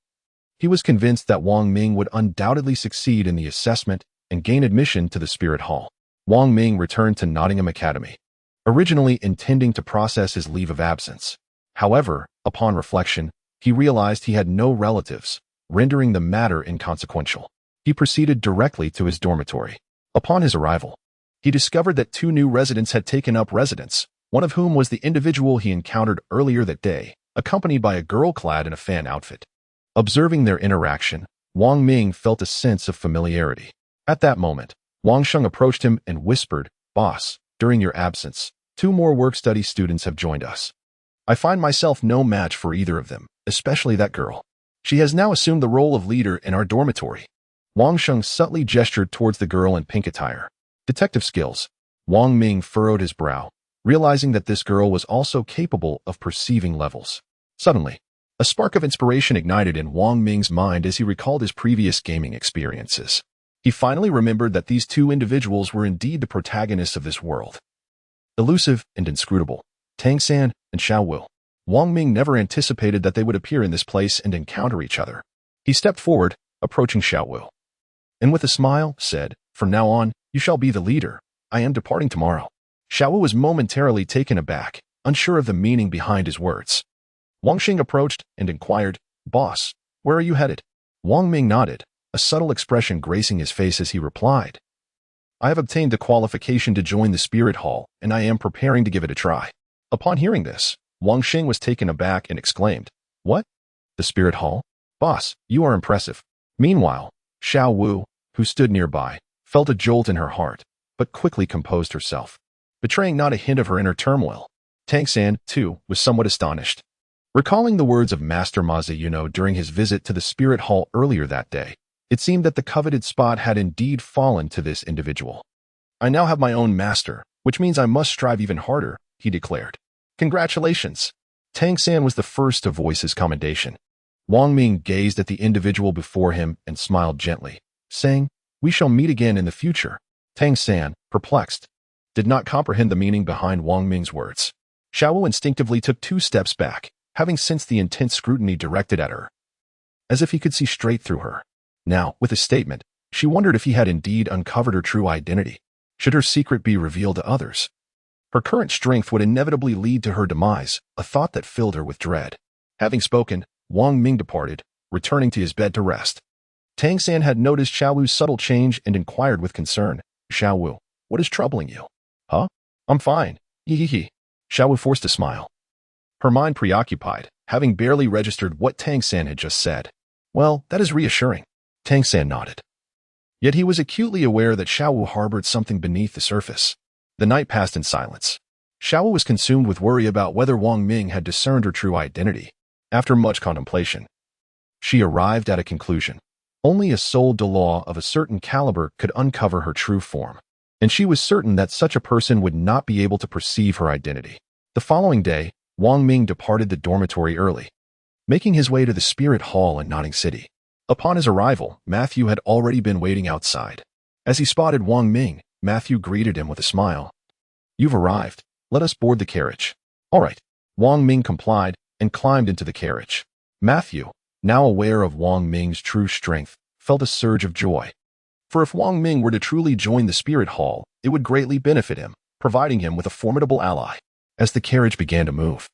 he was convinced that Wang Ming would undoubtedly succeed in the assessment and gain admission to the Spirit Hall. Wang Ming returned to Nottingham Academy, originally intending to process his leave of absence. However, upon reflection, he realized he had no relatives, rendering the matter inconsequential. He proceeded directly to his dormitory. Upon his arrival, he discovered that 2 new residents had taken up residence, one of whom was the individual he encountered earlier that day, accompanied by a girl clad in a fan outfit. Observing their interaction, Wang Ming felt a sense of familiarity. At that moment, Wang Sheng approached him and whispered, "Boss, during your absence, 2 more work-study students have joined us. I find myself no match for either of them, especially that girl. She has now assumed the role of leader in our dormitory." Wang Sheng subtly gestured towards the girl in pink attire. Detective skills. Wang Ming furrowed his brow, realizing that this girl was also capable of perceiving levels. Suddenly, a spark of inspiration ignited in Wang Ming's mind as he recalled his previous gaming experiences. He finally remembered that these 2 individuals were indeed the protagonists of this world. Elusive and inscrutable, Tang San and Xiao Wu. Wang Ming never anticipated that they would appear in this place and encounter each other. He stepped forward, approaching Xiao Wu, and with a smile, said, "From now on, you shall be the leader. I am departing tomorrow." Xiao Wu was momentarily taken aback, unsure of the meaning behind his words. Wang Xing approached and inquired, "Boss, where are you headed?" Wang Ming nodded, a subtle expression gracing his face as he replied, "I have obtained the qualification to join the Spirit Hall, and I am preparing to give it a try." Upon hearing this, Wang Xing was taken aback and exclaimed, "What? The Spirit Hall? Boss, you are impressive." Meanwhile, Xiao Wu, who stood nearby, felt a jolt in her heart, but quickly composed herself, betraying not a hint of her inner turmoil. Tang San, too, was somewhat astonished. Recalling the words of Master Ma Ziyuno during his visit to the Spirit Hall earlier that day, it seemed that the coveted spot had indeed fallen to this individual. "I now have my own master, which means I must strive even harder," he declared. "Congratulations." Tang San was the first to voice his commendation. Wang Ming gazed at the individual before him and smiled gently, saying, "We shall meet again in the future." Tang San, perplexed, did not comprehend the meaning behind Wang Ming's words. Xiao Wu instinctively took 2 steps back. having sensed the intense scrutiny directed at her, as if he could see straight through her. Now, with his statement, she wondered if he had indeed uncovered her true identity. Should her secret be revealed to others? Her current strength would inevitably lead to her demise, a thought that filled her with dread. Having spoken, Wang Ming departed, returning to his bed to rest. Tang San had noticed Xiao Wu's subtle change and inquired with concern, "Xiao Wu, what is troubling you?" "Huh? I'm fine. Hee. Xiao Wu forced a smile. Her mind preoccupied, having barely registered what Tang San had just said. "Well, that is reassuring." Tang San nodded. Yet he was acutely aware that Xiao Wu harbored something beneath the surface. The night passed in silence. Xiao Wu was consumed with worry about whether Wang Ming had discerned her true identity. After much contemplation, she arrived at a conclusion. Only a soul Douluo of a certain caliber could uncover her true form, and she was certain that such a person would not be able to perceive her identity. The following day, Wang Ming departed the dormitory early, making his way to the spirit hall in Nodding City. Upon his arrival, Matthew had already been waiting outside. As he spotted Wang Ming, Matthew greeted him with a smile. "You've arrived. Let us board the carriage." "All right." Wang Ming complied and climbed into the carriage. Matthew, now aware of Wang Ming's true strength, felt a surge of joy. For if Wang Ming were to truly join the spirit hall, it would greatly benefit him, providing him with a formidable ally. As the carriage began to move,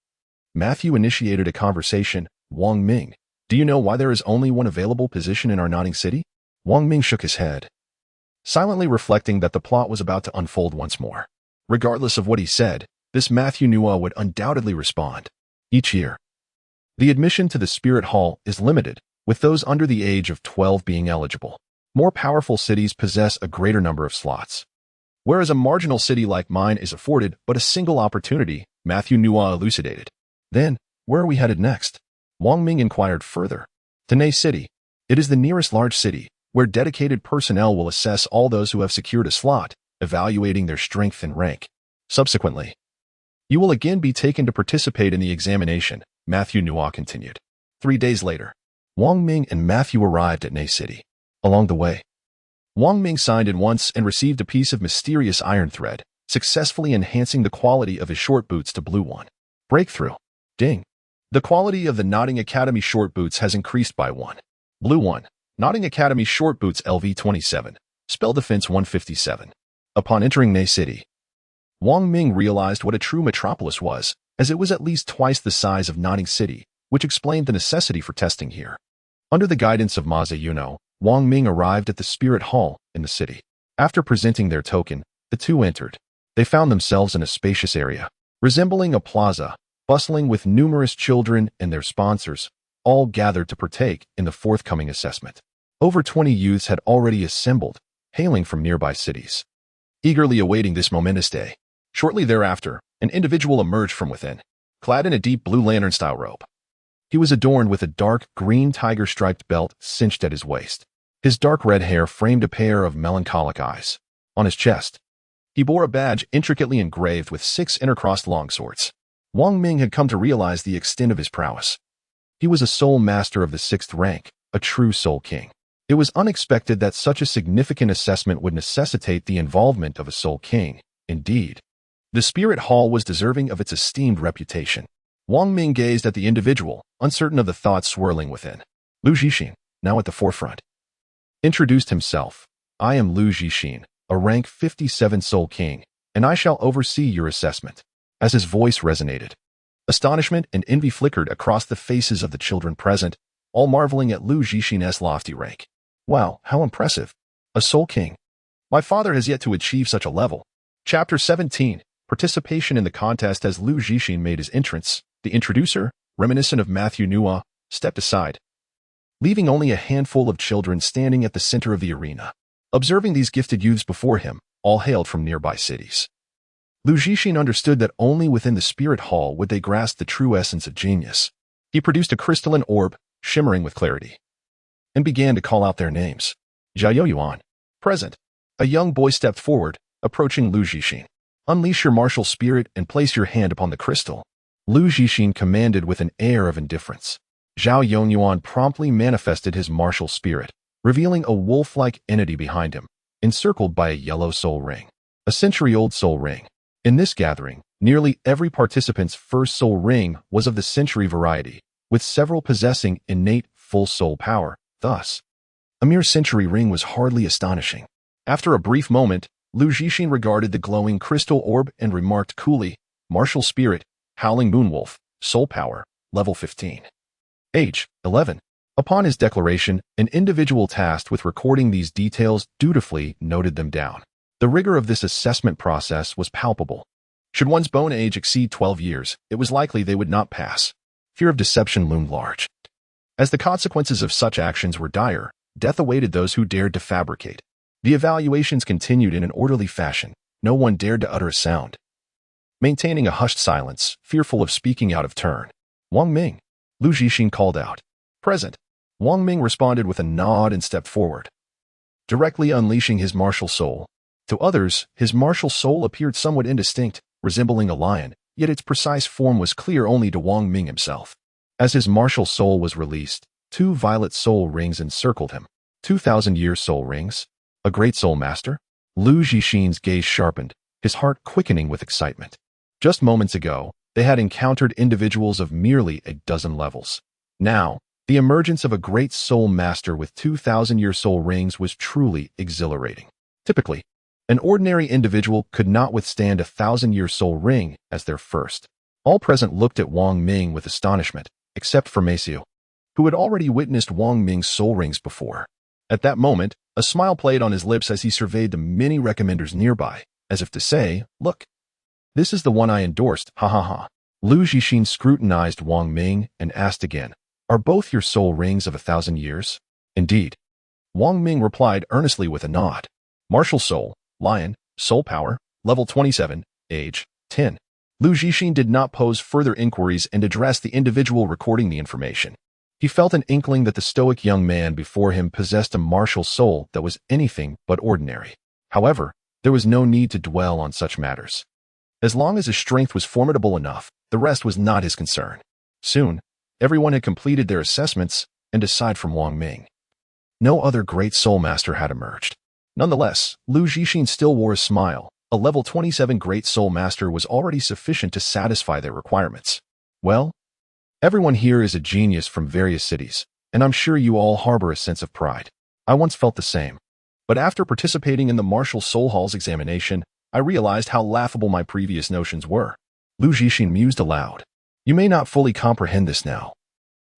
Matthew initiated a conversation. "Wang Ming, do you know why there is only one available position in our Nodding City?" Wang Ming shook his head, silently reflecting that the plot was about to unfold once more. Regardless of what he said, this Matthew knew would undoubtedly respond. Each year, the admission to the spirit hall is limited, with those under the age of 12 being eligible. More powerful cities possess a greater number of slots, whereas a marginal city like mine is afforded but a single opportunity, Matthew Nua elucidated. "Then, where are we headed next?" Wang Ming inquired further. "To Nei City. It is the nearest large city, where dedicated personnel will assess all those who have secured a slot, evaluating their strength and rank. Subsequently, you will again be taken to participate in the examination," Matthew Nua continued. 3 days later, Wang Ming and Matthew arrived at Nei City. Along the way, Wang Ming signed in once and received a piece of mysterious iron thread, successfully enhancing the quality of his short boots to blue one. Breakthrough. Ding. The quality of the Nodding Academy short boots has increased by 1. Blue 1. Nodding Academy short boots LV27. Spell defense 157. Upon entering Nei City, Wang Ming realized what a true metropolis was, as it was at least twice the size of Nodding City, which explained the necessity for testing here. Under the guidance of Ma Ziyuno, Wang Ming arrived at the spirit hall in the city. After presenting their token, the two entered. They found themselves in a spacious area, resembling a plaza, bustling with numerous children and their sponsors, all gathered to partake in the forthcoming assessment. Over 20 youths had already assembled, hailing from nearby cities, eagerly awaiting this momentous day. Shortly thereafter, an individual emerged from within, clad in a deep blue lantern-style robe. He was adorned with a dark green tiger-striped belt cinched at his waist. His dark red hair framed a pair of melancholic eyes. On his chest, he bore a badge intricately engraved with 6 intercrossed longswords. Wang Ming had come to realize the extent of his prowess. He was a soul master of the 6th rank, a true soul king. It was unexpected that such a significant assessment would necessitate the involvement of a soul king. Indeed, the spirit hall was deserving of its esteemed reputation. Wang Ming gazed at the individual, uncertain of the thoughts swirling within. Lu Jixin, now at the forefront, introduced himself. "I am Lu Jixin, a rank 57 soul king, and I shall oversee your assessment." As his voice resonated, astonishment and envy flickered across the faces of the children present, all marveling at Lu Jixin's lofty rank. "Wow, how impressive. A soul king. My father has yet to achieve such a level." Chapter 17. Participation in the contest. As Lu Jixin made his entrance, the introducer, reminiscent of Matthew Nua, stepped aside, leaving only a handful of children standing at the center of the arena. Observing these gifted youths before him, all hailed from nearby cities, Lu Jixin understood that only within the spirit hall would they grasp the true essence of genius. He produced a crystalline orb, shimmering with clarity, and began to call out their names. "Jiao Yuan, present." A young boy stepped forward, approaching Lu Jixin. "Unleash your martial spirit and place your hand upon the crystal." Lu Jixin commanded with an air of indifference. Zhao Yongyuan promptly manifested his martial spirit, revealing a wolf-like entity behind him, encircled by a yellow soul ring. A century-old soul ring. In this gathering, Nearly every participant's first soul ring was of the century variety, with several possessing innate full soul power. Thus, a mere century ring was hardly astonishing. After a brief moment, Lu Zixin regarded the glowing crystal orb and remarked coolly, "Martial spirit, howling moonwolf, soul power, level 15. Age, 11. Upon his declaration, an individual tasked with recording these details dutifully noted them down. The rigor of this assessment process was palpable. Should one's bone age exceed 12 years, it was likely they would not pass. Fear of deception loomed large. As the consequences of such actions were dire, death awaited those who dared to fabricate. The evaluations continued in an orderly fashion. No one dared to utter a sound, maintaining a hushed silence, fearful of speaking out of turn. "Wang Ming," Lu Zixin called out. "Present." Wang Ming responded with a nod and stepped forward, directly unleashing his martial soul. To others, his martial soul appeared somewhat indistinct, resembling a lion, yet its precise form was clear only to Wang Ming himself. As his martial soul was released, 2 violet soul rings encircled him. 2,000-year soul rings? A great soul master? Lu Zixin's gaze sharpened, his heart quickening with excitement. Just moments ago, they had encountered individuals of merely a dozen levels. Now, the emergence of a great soul master with 2,000-year soul rings was truly exhilarating. Typically, an ordinary individual could not withstand a 1,000-year soul ring as their first. All present looked at Wang Ming with astonishment, except for Maceo, who had already witnessed Wang Ming's soul rings before. At that moment, a smile played on his lips as he surveyed the many recommenders nearby, as if to say, "Look, this is the one I endorsed, ha ha ha." Lu Zixin scrutinized Wang Ming and asked again, "Are both your soul rings of 1,000 years?" "Indeed." Wang Ming replied earnestly with a nod. "Martial soul, lion, soul power, level 27, age, 10. Lu Zixin did not pose further inquiries and addressed the individual recording the information. He felt an inkling that the stoic young man before him possessed a martial soul that was anything but ordinary. However, there was no need to dwell on such matters. As long as his strength was formidable enough, the rest was not his concern. Soon, everyone had completed their assessments, and aside from Wang Ming, no other great soul master had emerged. Nonetheless, Lu Zixin still wore a smile. A level 27 great soul master was already sufficient to satisfy their requirements. "Well, everyone here is a genius from various cities, and I'm sure you all harbor a sense of pride. I once felt the same. But after participating in the Martial Soul Hall's examination, I realized how laughable my previous notions were." Lu Zixin mused aloud. "You may not fully comprehend this now,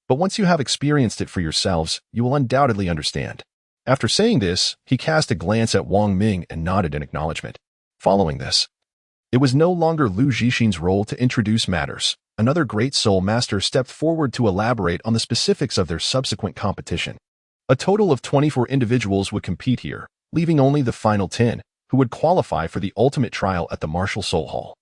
but once you have experienced it for yourselves, you will undoubtedly understand." After saying this, he cast a glance at Wang Ming and nodded in acknowledgement. Following this, it was no longer Lu Zixin's role to introduce matters. Another great soul master stepped forward to elaborate on the specifics of their subsequent competition. A total of 24 individuals would compete here, leaving only the final 10, who would qualify for the ultimate trial at the Martial Soul Hall.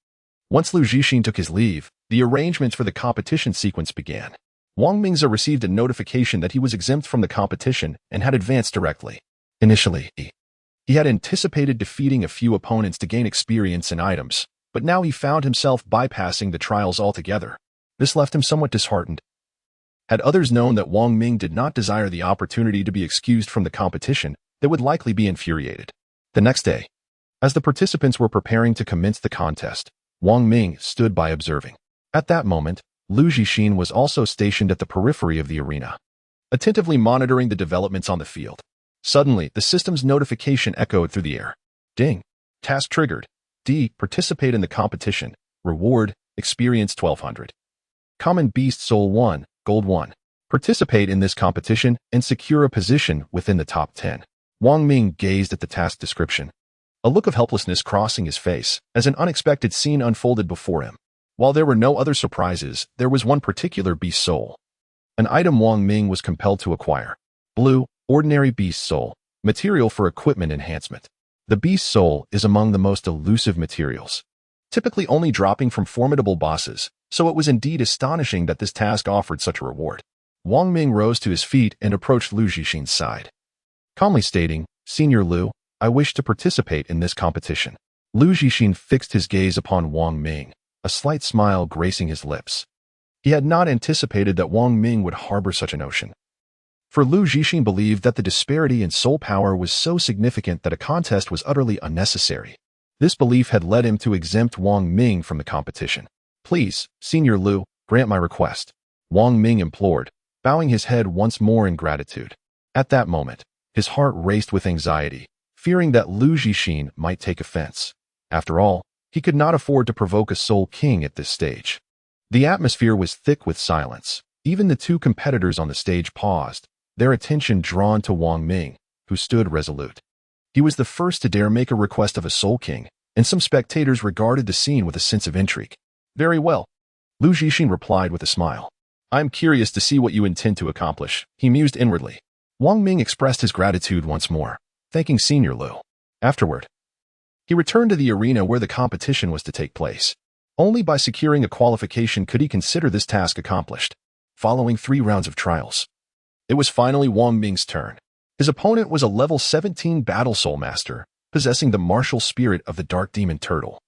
Once Lu Zixin took his leave, the arrangements for the competition sequence began. Wang Ming received a notification that he was exempt from the competition and had advanced directly. Initially, he had anticipated defeating a few opponents to gain experience and items, but now he found himself bypassing the trials altogether. This left him somewhat disheartened. Had others known that Wang Ming did not desire the opportunity to be excused from the competition, they would likely be infuriated. The next day, as the participants were preparing to commence the contest, Wang Ming stood by observing. At that moment, Lu Zixin was also stationed at the periphery of the arena, attentively monitoring the developments on the field. Suddenly, the system's notification echoed through the air. "Ding. Task triggered. D. Participate in the competition. Reward, experience 1200. Common Beast Soul 1, Gold 1. Participate in this competition and secure a position within the top 10. Wang Ming gazed at the task description, a look of helplessness crossing his face as an unexpected scene unfolded before him. While there were no other surprises, there was one particular beast soul. An item Wang Ming was compelled to acquire. Blue, ordinary beast soul, material for equipment enhancement. The beast soul is among the most elusive materials, typically only dropping from formidable bosses, so it was indeed astonishing that this task offered such a reward. Wang Ming rose to his feet and approached Lu Zixin's side, calmly stating, "Senior Lu, I wish to participate in this competition." Lu Zixin fixed his gaze upon Wang Ming, a slight smile gracing his lips. He had not anticipated that Wang Ming would harbor such a notion. For Lu Zixin believed that the disparity in soul power was so significant that a contest was utterly unnecessary. This belief had led him to exempt Wang Ming from the competition. "Please, Senior Liu, grant my request," Wang Ming implored, bowing his head once more in gratitude. At that moment, his heart raced with anxiety, fearing that Liu Zixin might take offense. After all, he could not afford to provoke a Soul King at this stage. The atmosphere was thick with silence. Even the two competitors on the stage paused, their attention drawn to Wang Ming, who stood resolute. He was the first to dare make a request of a Soul King, and some spectators regarded the scene with a sense of intrigue. "Very well," Liu Zixin replied with a smile. "I am curious to see what you intend to accomplish," he mused inwardly. Wang Ming expressed his gratitude once more, thanking Senior Liu. Afterward, he returned to the arena where the competition was to take place. Only by securing a qualification could he consider this task accomplished. Following 3 rounds of trials, it was finally Wang Ming's turn. His opponent was a level 17 Battle Soul Master, possessing the martial spirit of the Dark Demon Turtle,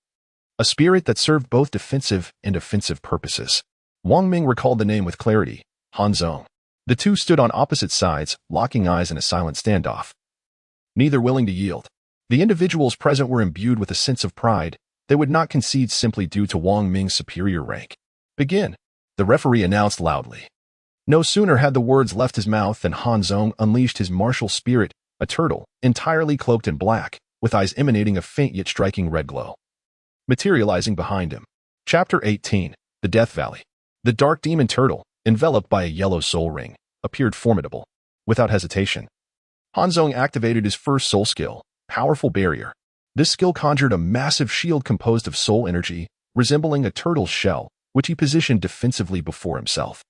a spirit that served both defensive and offensive purposes. Wang Ming recalled the name with clarity, Han Zong. The two stood on opposite sides, locking eyes in a silent standoff, neither willing to yield. The individuals present were imbued with a sense of pride. They would not concede simply due to Wang Ming's superior rank. "Begin," the referee announced loudly. No sooner had the words left his mouth than Han Zong unleashed his martial spirit, a turtle, entirely cloaked in black, with eyes emanating a faint yet striking red glow, materializing behind him. Chapter 18, The Death Valley. The Dark Demon Turtle, enveloped by a yellow soul ring, appeared formidable. Without hesitation, Han Zong activated his first soul skill, Powerful Barrier. This skill conjured a massive shield composed of soul energy, resembling a turtle's shell, which he positioned defensively before himself.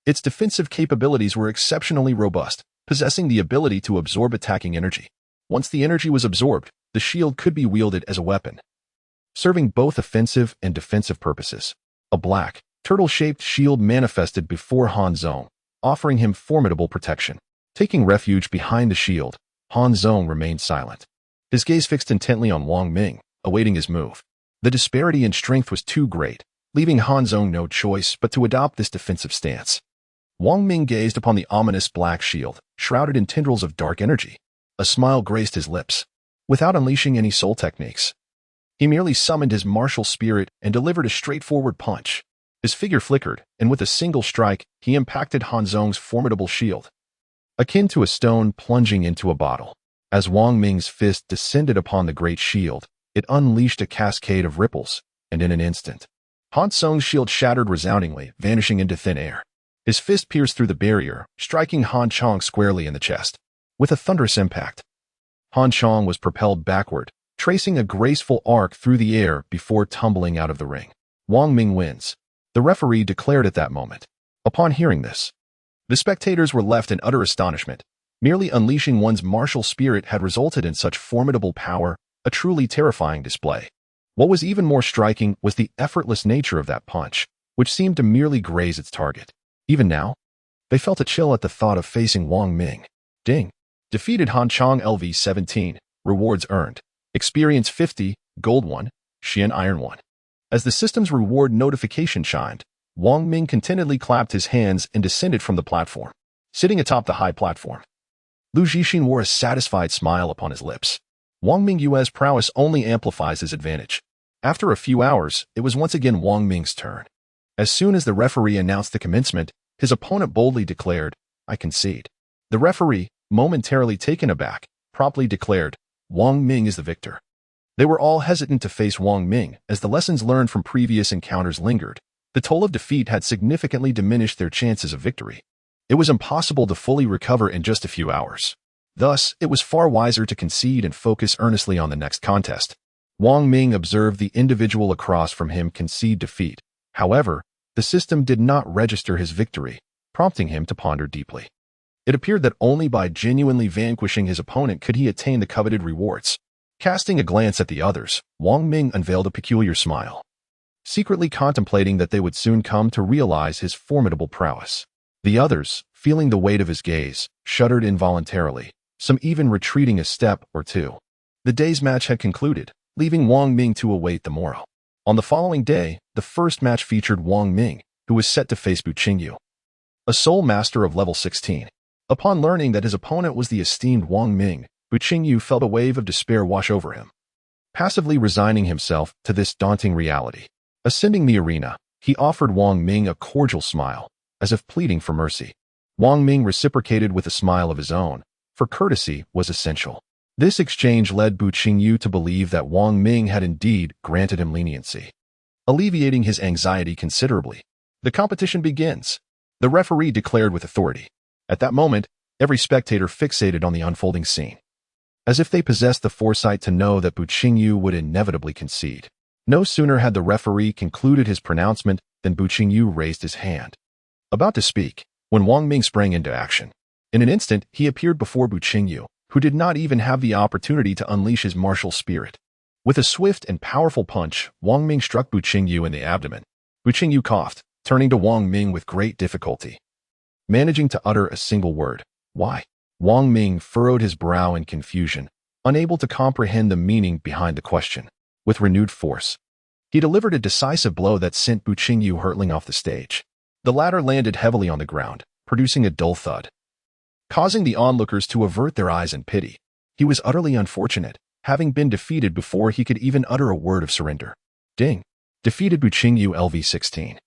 Its defensive capabilities were exceptionally robust, possessing the ability to absorb attacking energy. Once the energy was absorbed, the shield could be wielded as a weapon, serving both offensive and defensive purposes. A black, turtle-shaped shield manifested before Han Zong, offering him formidable protection. Taking refuge behind the shield, Han Zong remained silent, his gaze fixed intently on Wang Ming, awaiting his move. The disparity in strength was too great, leaving Han Zong no choice but to adopt this defensive stance. Wang Ming gazed upon the ominous black shield, shrouded in tendrils of dark energy. A smile graced his lips. Without unleashing any soul techniques, he merely summoned his martial spirit and delivered a straightforward punch. His figure flickered, and with a single strike, he impacted Han Zong's formidable shield, akin to a stone plunging into a bottle. As Wang Ming's fist descended upon the great shield, it unleashed a cascade of ripples, and in an instant, Han Zong's shield shattered resoundingly, vanishing into thin air. His fist pierced through the barrier, striking Han Chong squarely in the chest. With a thunderous impact, Han Chong was propelled backward, tracing a graceful arc through the air before tumbling out of the ring. Wang Ming wins, the referee declared at that moment. Upon hearing this, the spectators were left in utter astonishment. Merely unleashing one's martial spirit had resulted in such formidable power, a truly terrifying display. What was even more striking was the effortless nature of that punch, which seemed to merely graze its target. Even now, they felt a chill at the thought of facing Wang Ming. Ding. Defeated Han Chong LV 17. Rewards earned. Experience 50, Gold 1, Xian Iron 1. As the system's reward notification chimed, Wang Ming contentedly clapped his hands and descended from the platform. Sitting atop the high platform, Liu Zixin wore a satisfied smile upon his lips. Wang Ming's prowess only amplifies his advantage. After a few hours, it was once again Wang Ming's turn. As soon as the referee announced the commencement, his opponent boldly declared, "I concede." The referee, momentarily taken aback, promptly declared, "Wang Ming is the victor." They were all hesitant to face Wang Ming as the lessons learned from previous encounters lingered. The toll of defeat had significantly diminished their chances of victory. It was impossible to fully recover in just a few hours. Thus, it was far wiser to concede and focus earnestly on the next contest. Wang Ming observed the individual across from him concede defeat. However, the system did not register his victory, prompting him to ponder deeply. It appeared that only by genuinely vanquishing his opponent could he attain the coveted rewards. Casting a glance at the others, Wang Ming unveiled a peculiar smile, secretly contemplating that they would soon come to realize his formidable prowess. The others, feeling the weight of his gaze, shuddered involuntarily, some even retreating a step or two. The day's match had concluded, leaving Wang Ming to await the morrow. On the following day, the first match featured Wang Ming, who was set to face Bu Qingyu, a soul master of level 16. Upon learning that his opponent was the esteemed Wang Ming, Bu Qingyu felt a wave of despair wash over him. passively resigning himself to this daunting reality. Ascending the arena, he offered Wang Ming a cordial smile, as if pleading for mercy. Wang Ming reciprocated with a smile of his own, for courtesy was essential. This exchange led Bu Qingyu to believe that Wang Ming had indeed granted him leniency, alleviating his anxiety considerably. The competition begins, the referee declared with authority. At that moment, every spectator fixated on the unfolding scene, as if they possessed the foresight to know that Bu Qingyu would inevitably concede. No sooner had the referee concluded his pronouncement than Bu Qingyu raised his hand, about to speak, when Wang Ming sprang into action. In an instant, he appeared before Bu Qingyu, who did not even have the opportunity to unleash his martial spirit. With a swift and powerful punch, Wang Ming struck Bu Qingyu in the abdomen. Bu Qingyu coughed, turning to Wang Ming with great difficulty, managing to utter a single word. Why? Wang Ming furrowed his brow in confusion, unable to comprehend the meaning behind the question. With renewed force, he delivered a decisive blow that sent Bu Qingyu hurtling off the stage. The latter landed heavily on the ground, producing a dull thud, causing the onlookers to avert their eyes in pity. He was utterly unfortunate, having been defeated before he could even utter a word of surrender. Ding. Defeated Bu Qingyu LV16.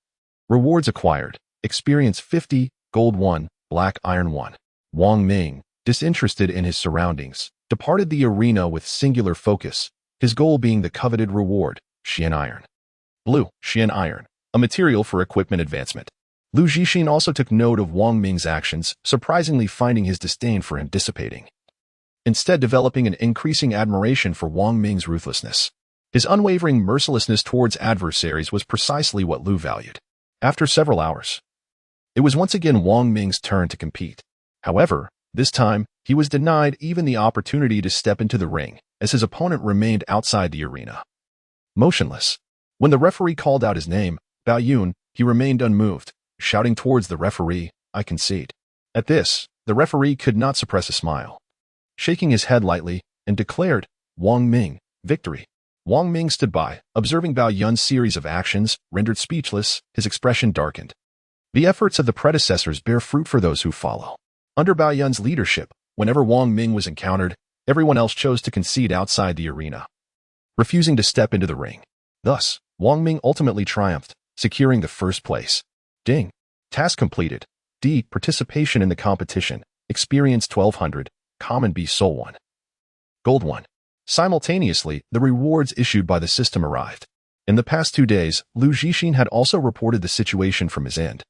Rewards acquired. Experience 50, gold 1, black iron 1. Wang Ming, disinterested in his surroundings, departed the arena with singular focus, his goal being the coveted reward, Xian iron. Blue, Xian iron, a material for equipment advancement. Lu Zhixin also took note of Wang Ming's actions, surprisingly finding his disdain for him dissipating, instead developing an increasing admiration for Wang Ming's ruthlessness. His unwavering mercilessness towards adversaries was precisely what Lu valued. After several hours, it was once again Wang Ming's turn to compete. However, this time, he was denied even the opportunity to step into the ring, as his opponent remained outside the arena, motionless. When the referee called out his name, Bao Yun, he remained unmoved, shouting towards the referee, "I concede." At this, the referee could not suppress a smile, shaking his head lightly, and declared, "Wang Ming, victory." Wang Ming stood by, observing Bao Yun's series of actions. Rendered speechless, his expression darkened. The efforts of the predecessors bear fruit for those who follow. Under Bao Yun's leadership, whenever Wang Ming was encountered, everyone else chose to concede outside the arena, refusing to step into the ring. Thus, Wang Ming ultimately triumphed, securing the first place. Ding. Task completed. D. Participation in the competition. Experience 1200. Common B Soul 1. Gold 1. Simultaneously, the rewards issued by the system arrived. In the past 2 days, Lu Zhixin had also reported the situation from his end,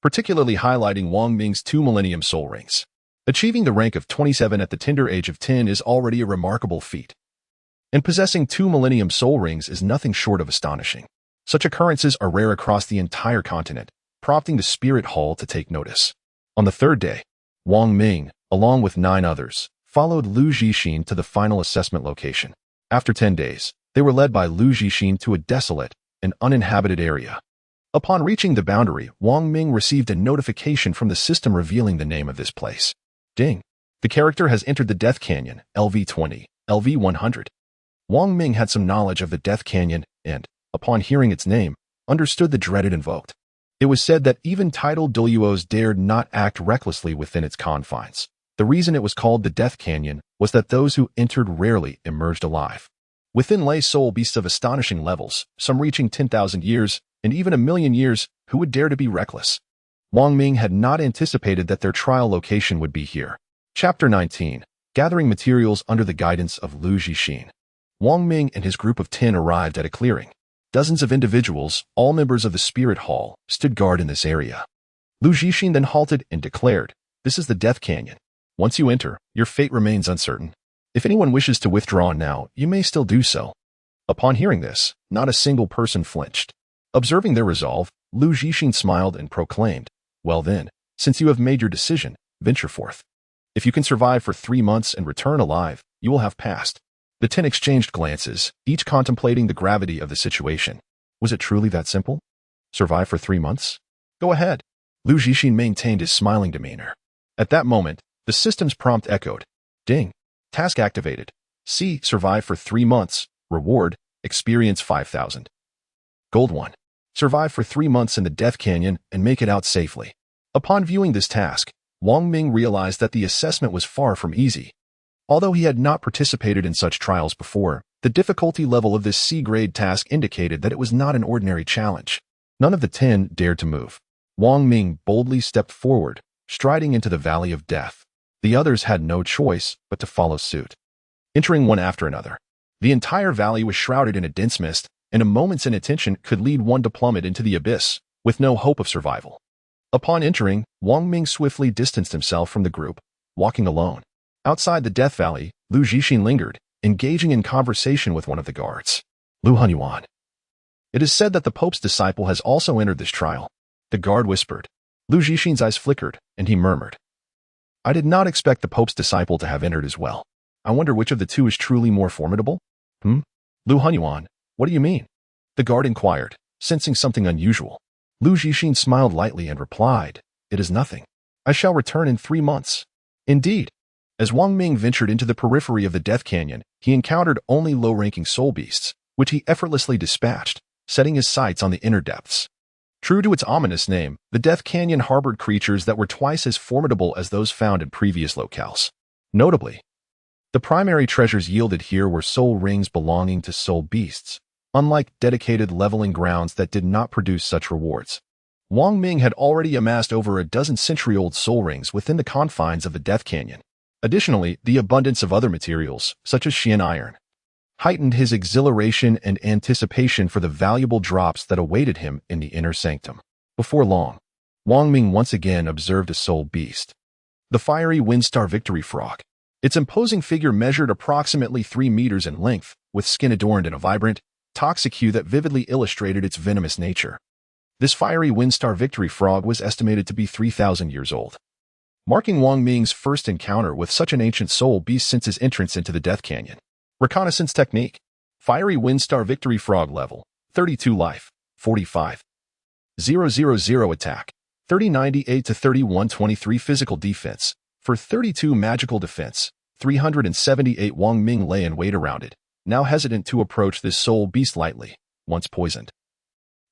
particularly highlighting Wang Ming's 2 Millennium Soul Rings. Achieving the rank of 27 at the tender age of 10 is already a remarkable feat, and possessing 2 Millennium Soul Rings is nothing short of astonishing. Such occurrences are rare across the entire continent, prompting the Spirit Hall to take notice. On the 3rd day, Wang Ming, along with 9 others, followed Lu Zhixin to the final assessment location. After 10 days, they were led by Lu Zhixin to a desolate and uninhabited area. Upon reaching the boundary, Wang Ming received a notification from the system revealing the name of this place. Ding. The character has entered the Death Canyon, LV20, LV100. Wang Ming had some knowledge of the Death Canyon and, upon hearing its name, understood the dreaded invoked. It was said that even titled Douluos dared not act recklessly within its confines. The reason it was called the Death Canyon was that those who entered rarely emerged alive. Within lay soul beasts of astonishing levels, some reaching 10,000 years, and even 1,000,000 years, who would dare to be reckless. Wang Ming had not anticipated that their trial location would be here. Chapter 19. Gathering materials under the guidance of Lu Zhixin. Wang Ming and his group of 10 arrived at a clearing. Dozens of individuals, all members of the Spirit Hall, stood guard in this area. Lu Zhixin then halted and declared, "This is the Death Canyon. Once you enter, your fate remains uncertain. If anyone wishes to withdraw now, you may still do so." Upon hearing this, not a single person flinched. Observing their resolve, Lu Zhixin smiled and proclaimed, "Well then, since you have made your decision, venture forth. If you can survive for 3 months and return alive, you will have passed." The 10 exchanged glances, each contemplating the gravity of the situation. Was it truly that simple? Survive for 3 months? Go ahead. Lu Zhixin maintained his smiling demeanor. At that moment, the system's prompt echoed. Ding. Task activated. C. Survive for 3 months. Reward. Experience 5,000. Gold 1. Survive for 3 months in the Death Canyon and make it out safely. Upon viewing this task, Wang Ming realized that the assessment was far from easy. Although he had not participated in such trials before, The difficulty level of this C-grade task indicated that it was not an ordinary challenge. None of the 10 dared to move. Wang Ming boldly stepped forward, striding into the valley of death. The others had no choice but to follow suit. Entering one after another, the entire valley was shrouded in a dense mist, and a moment's inattention could lead one to plummet into the abyss, with no hope of survival. Upon entering, Wang Ming swiftly distanced himself from the group, walking alone. Outside the Death Valley, Lu Zixin lingered, engaging in conversation with one of the guards. Lu Hunyuan. It is said that the Pope's disciple has also entered this trial. The guard whispered. Lu Zixin's eyes flickered, and he murmured. I did not expect the Pope's disciple to have entered as well. I wonder which of the two is truly more formidable? Lu Hunyuan, what do you mean? The guard inquired, sensing something unusual. Lu Zixin smiled lightly and replied, It is nothing. I shall return in 3 months. Indeed. As Wang Ming ventured into the periphery of the Death Canyon, he encountered only low-ranking soul beasts, which he effortlessly dispatched, setting his sights on the inner depths. True to its ominous name, the Death Canyon harbored creatures that were twice as formidable as those found in previous locales. Notably, the primary treasures yielded here were soul rings belonging to soul beasts, unlike dedicated leveling grounds that did not produce such rewards. Wang Ming had already amassed over a dozen century-old soul rings within the confines of the Death Canyon. Additionally, the abundance of other materials, such as Xian iron, heightened his exhilaration and anticipation for the valuable drops that awaited him in the inner sanctum. Before long, Wang Ming once again observed a soul beast. The fiery windstar victory frog. Its imposing figure measured approximately 3 meters in length, with skin adorned in a vibrant, toxic hue that vividly illustrated its venomous nature. This fiery windstar victory frog was estimated to be 3,000 years old, marking Wang Ming's first encounter with such an ancient soul beast since his entrance into the Death Canyon. Reconnaissance technique. Fiery windstar victory frog level, 32 life, 45. 000 attack, 3098 to 3123 physical defense, for 32 magical defense, 378. Wang Ming lay in wait around it, now hesitant to approach this soul beast lightly, once poisoned.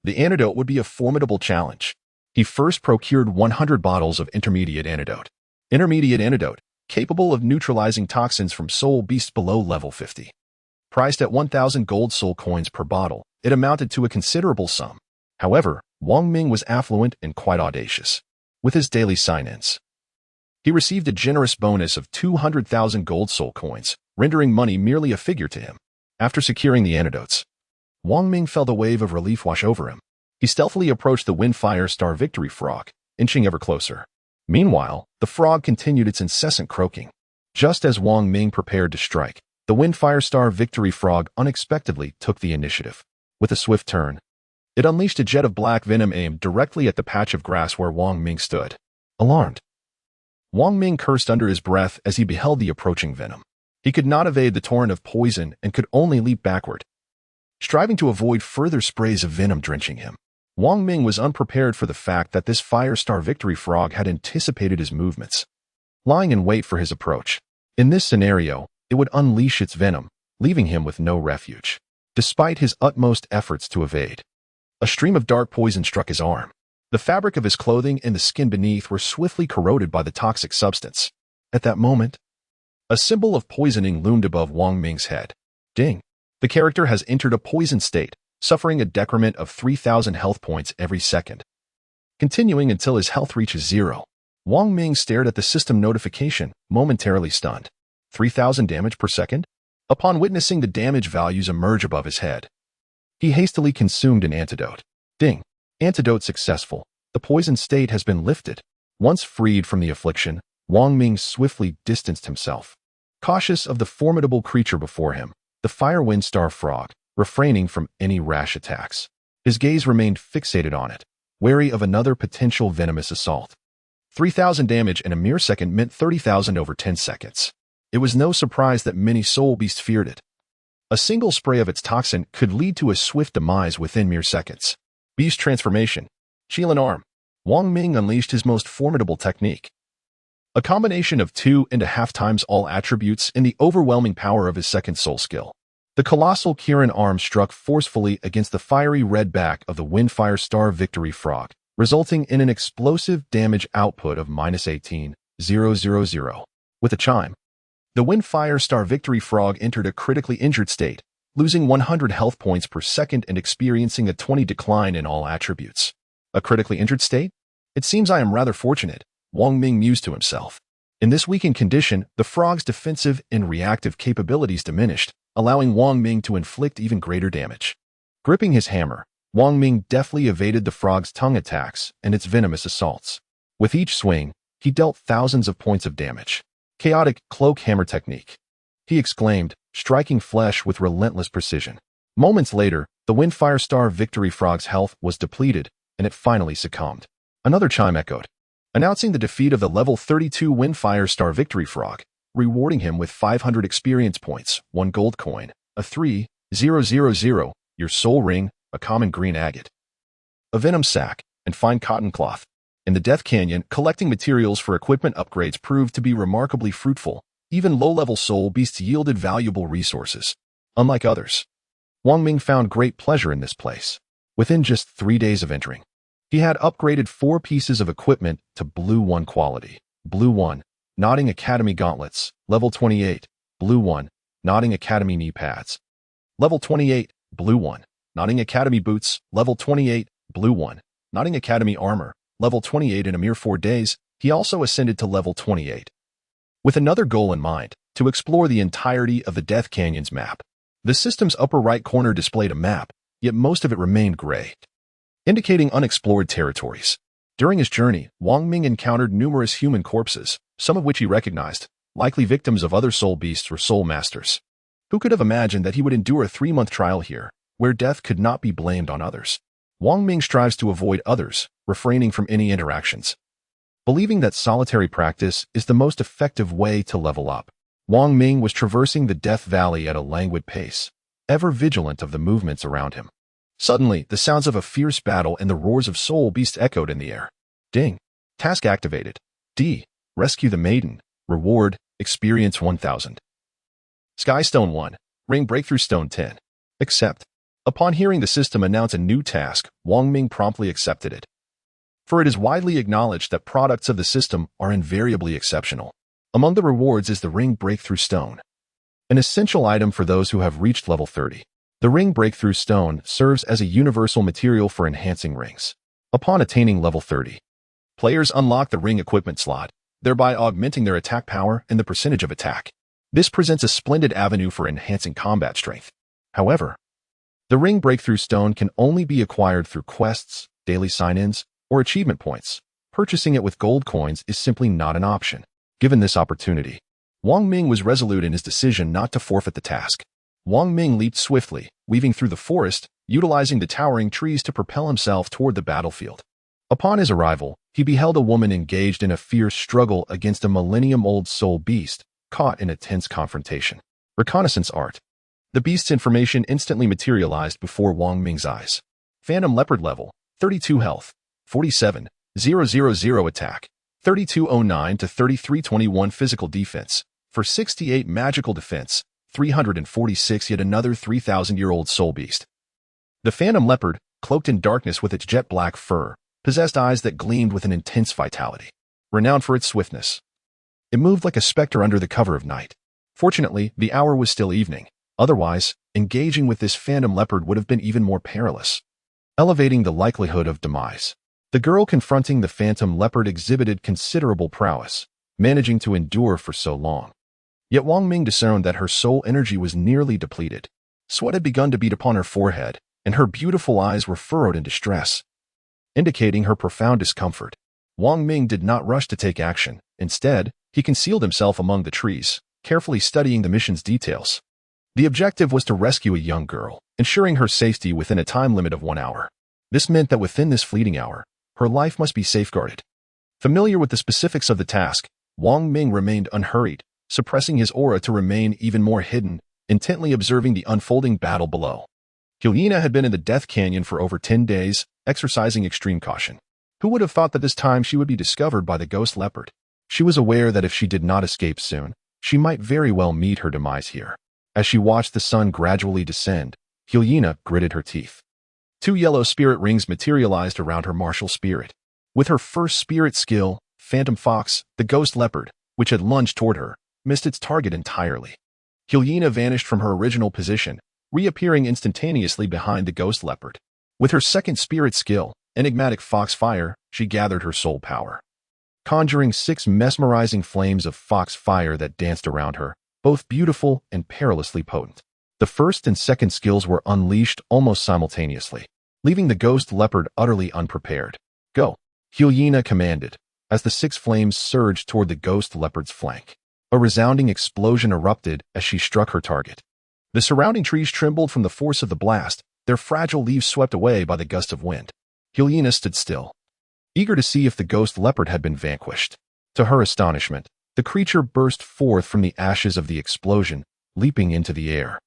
The antidote would be a formidable challenge. He first procured 100 bottles of intermediate antidote. Intermediate antidote, capable of neutralizing toxins from soul beasts below level 50. Priced at 1,000 gold soul coins per bottle, it amounted to a considerable sum. However, Wang Ming was affluent and quite audacious. With his daily sign-ins, he received a generous bonus of 200,000 gold soul coins, rendering money merely a figure to him. After securing the antidotes, Wang Ming felt a wave of relief wash over him. He stealthily approached the Windfire Star Victory Frog, inching ever closer. Meanwhile, the frog continued its incessant croaking. Just as Wang Ming prepared to strike, the Windfire Star Victory Frog unexpectedly took the initiative. With a swift turn, it unleashed a jet of black venom aimed directly at the patch of grass where Wang Ming stood. Alarmed, Wang Ming cursed under his breath as he beheld the approaching venom. He could not evade the torrent of poison and could only leap backward, striving to avoid further sprays of venom drenching him. Wang Ming was unprepared for the fact that this Firestar Victory Frog had anticipated his movements, lying in wait for his approach. In this scenario, it would unleash its venom, leaving him with no refuge. Despite his utmost efforts to evade, a stream of dark poison struck his arm. The fabric of his clothing and the skin beneath were swiftly corroded by the toxic substance. At that moment, a symbol of poisoning loomed above Wang Ming's head. Ding! The character has entered a poison state, suffering a decrement of 3,000 health points every second, continuing until his health reaches 0. Wang Ming stared at the system notification, momentarily stunned. 3,000 damage per second? Upon witnessing the damage values emerge above his head, he hastily consumed an antidote. Ding! Antidote successful. The poison state has been lifted. Once freed from the affliction, Wang Ming swiftly distanced himself, cautious of the formidable creature before him, the Firewind Star Frog, refraining from any rash attacks. His gaze remained fixated on it, wary of another potential venomous assault. 3,000 damage in a mere second meant 30,000 over 10 seconds. It was no surprise that many soul beasts feared it. A single spray of its toxin could lead to a swift demise within mere seconds. Beast transformation. Qilin arm. Wang Ming unleashed his most formidable technique. A combination of 2.5 times all attributes in the overwhelming power of his second soul skill. The colossal Kirin arm struck forcefully against the fiery red back of the Windfire Star Victory Frog, resulting in an explosive damage output of -18,000. With a chime, the Windfire Star Victory Frog entered a critically injured state, losing 100 health points per second and experiencing a 20 decline in all attributes. A critically injured state? It seems I am rather fortunate, Wong Ming mused to himself. In this weakened condition, the frog's defensive and reactive capabilities diminished, allowing Wong Ming to inflict even greater damage. Gripping his hammer, Wong Ming deftly evaded the frog's tongue attacks and its venomous assaults. With each swing, he dealt thousands of points of damage. Chaotic cloak hammer technique, he exclaimed, striking flesh with relentless precision. Moments later, the Windfire Star Victory Frog's health was depleted, and it finally succumbed. Another chime echoed, announcing the defeat of the level 32 Windfire Star Victory Frog, rewarding him with 500 experience points, 1 gold coin, a 3,000, your soul ring, a common green agate, a venom sac, and fine cotton cloth. In the Death Canyon, collecting materials for equipment upgrades proved to be remarkably fruitful. Even low-level soul beasts yielded valuable resources. Unlike others, Wang Ming found great pleasure in this place. Within just 3 days of entering, he had upgraded 4 pieces of equipment to Blue 1 quality. Blue 1, Nodding Academy Gauntlets, level 28. Blue 1, Nodding Academy Knee Pads, level 28. Blue 1, Nodding Academy Boots, level 28. Blue 1, Nodding Academy Armor, level 28. In a mere 4 days, he also ascended to level 28. With another goal in mind, to explore the entirety of the Death Canyon's map. The system's upper right corner displayed a map, yet most of it remained gray, indicating unexplored territories. During his journey, Wang Ming encountered numerous human corpses, some of which he recognized, likely victims of other soul beasts or soul masters. Who could have imagined that he would endure a 3-month trial here, where death could not be blamed on others? Wang Ming strives to avoid others, refraining from any interactions, believing that solitary practice is the most effective way to level up. Wang Ming was traversing the Death Valley at a languid pace, ever vigilant of the movements around him. Suddenly, the sounds of a fierce battle and the roars of soul beasts echoed in the air. Ding. Task activated. D. Rescue the maiden. Reward, experience 1000. Skystone 1. Ring Breakthrough Stone 10. Accept. Upon hearing the system announce a new task, Wang Ming promptly accepted it. For it is widely acknowledged that products of the system are invariably exceptional. Among the rewards is the Ring Breakthrough Stone, an essential item for those who have reached level 30. The Ring Breakthrough Stone serves as a universal material for enhancing rings. Upon attaining level 30, players unlock the ring equipment slot, thereby augmenting their attack power and the percentage of attack. This presents a splendid avenue for enhancing combat strength. However, the Ring Breakthrough Stone can only be acquired through quests, daily sign-ins, or achievement points. Purchasing it with gold coins is simply not an option. Given this opportunity, Wang Ming was resolute in his decision not to forfeit the task. Wang Ming leaped swiftly, weaving through the forest, utilizing the towering trees to propel himself toward the battlefield. Upon his arrival, he beheld a woman engaged in a fierce struggle against a millennium-old soul beast, caught in a tense confrontation. Reconnaissance art. The beast's information instantly materialized before Wang Ming's eyes. Phantom Leopard level, 32 health, 47,000 attack, 3209 to 3321 physical defense, for 68 magical defense, 346. Yet another 3,000-year-old soul beast. The Phantom Leopard, cloaked in darkness with its jet black fur, possessed eyes that gleamed with an intense vitality. Renowned for its swiftness, it moved like a specter under the cover of night. Fortunately, the hour was still evening. Otherwise, engaging with this Phantom Leopard would have been even more perilous, elevating the likelihood of demise. The girl confronting the Phantom Leopard exhibited considerable prowess, managing to endure for so long. Yet Wang Ming discerned that her soul energy was nearly depleted. Sweat had begun to bead upon her forehead, and her beautiful eyes were furrowed in distress, indicating her profound discomfort. Wang Ming did not rush to take action. Instead, he concealed himself among the trees, carefully studying the mission's details. The objective was to rescue a young girl, ensuring her safety within a time limit of 1 hour. This meant that within this fleeting hour, her life must be safeguarded. Familiar with the specifics of the task, Wang Ming remained unhurried, suppressing his aura to remain even more hidden, intently observing the unfolding battle below. Hyena had been in the Death Canyon for over 10 days, exercising extreme caution. Who would have thought that this time she would be discovered by the Ghost Leopard? She was aware that if she did not escape soon, she might very well meet her demise here. As she watched the sun gradually descend, Hyena gritted her teeth. 2 yellow spirit rings materialized around her martial spirit. With her first spirit skill, Phantom Fox, the Ghost Leopard, which had lunged toward her, missed its target entirely. Hyena vanished from her original position, reappearing instantaneously behind the ghost leopard. With her second spirit skill, enigmatic fox fire, she gathered her soul power, conjuring 6 mesmerizing flames of fox fire that danced around her, both beautiful and perilously potent. The first and second skills were unleashed almost simultaneously, leaving the ghost leopard utterly unprepared. Go, Hyena commanded, as the 6 flames surged toward the ghost leopard's flank. A resounding explosion erupted as she struck her target. The surrounding trees trembled from the force of the blast, their fragile leaves swept away by the gust of wind. Hyena stood still, eager to see if the ghost leopard had been vanquished. To her astonishment, the creature burst forth from the ashes of the explosion, leaping into the air.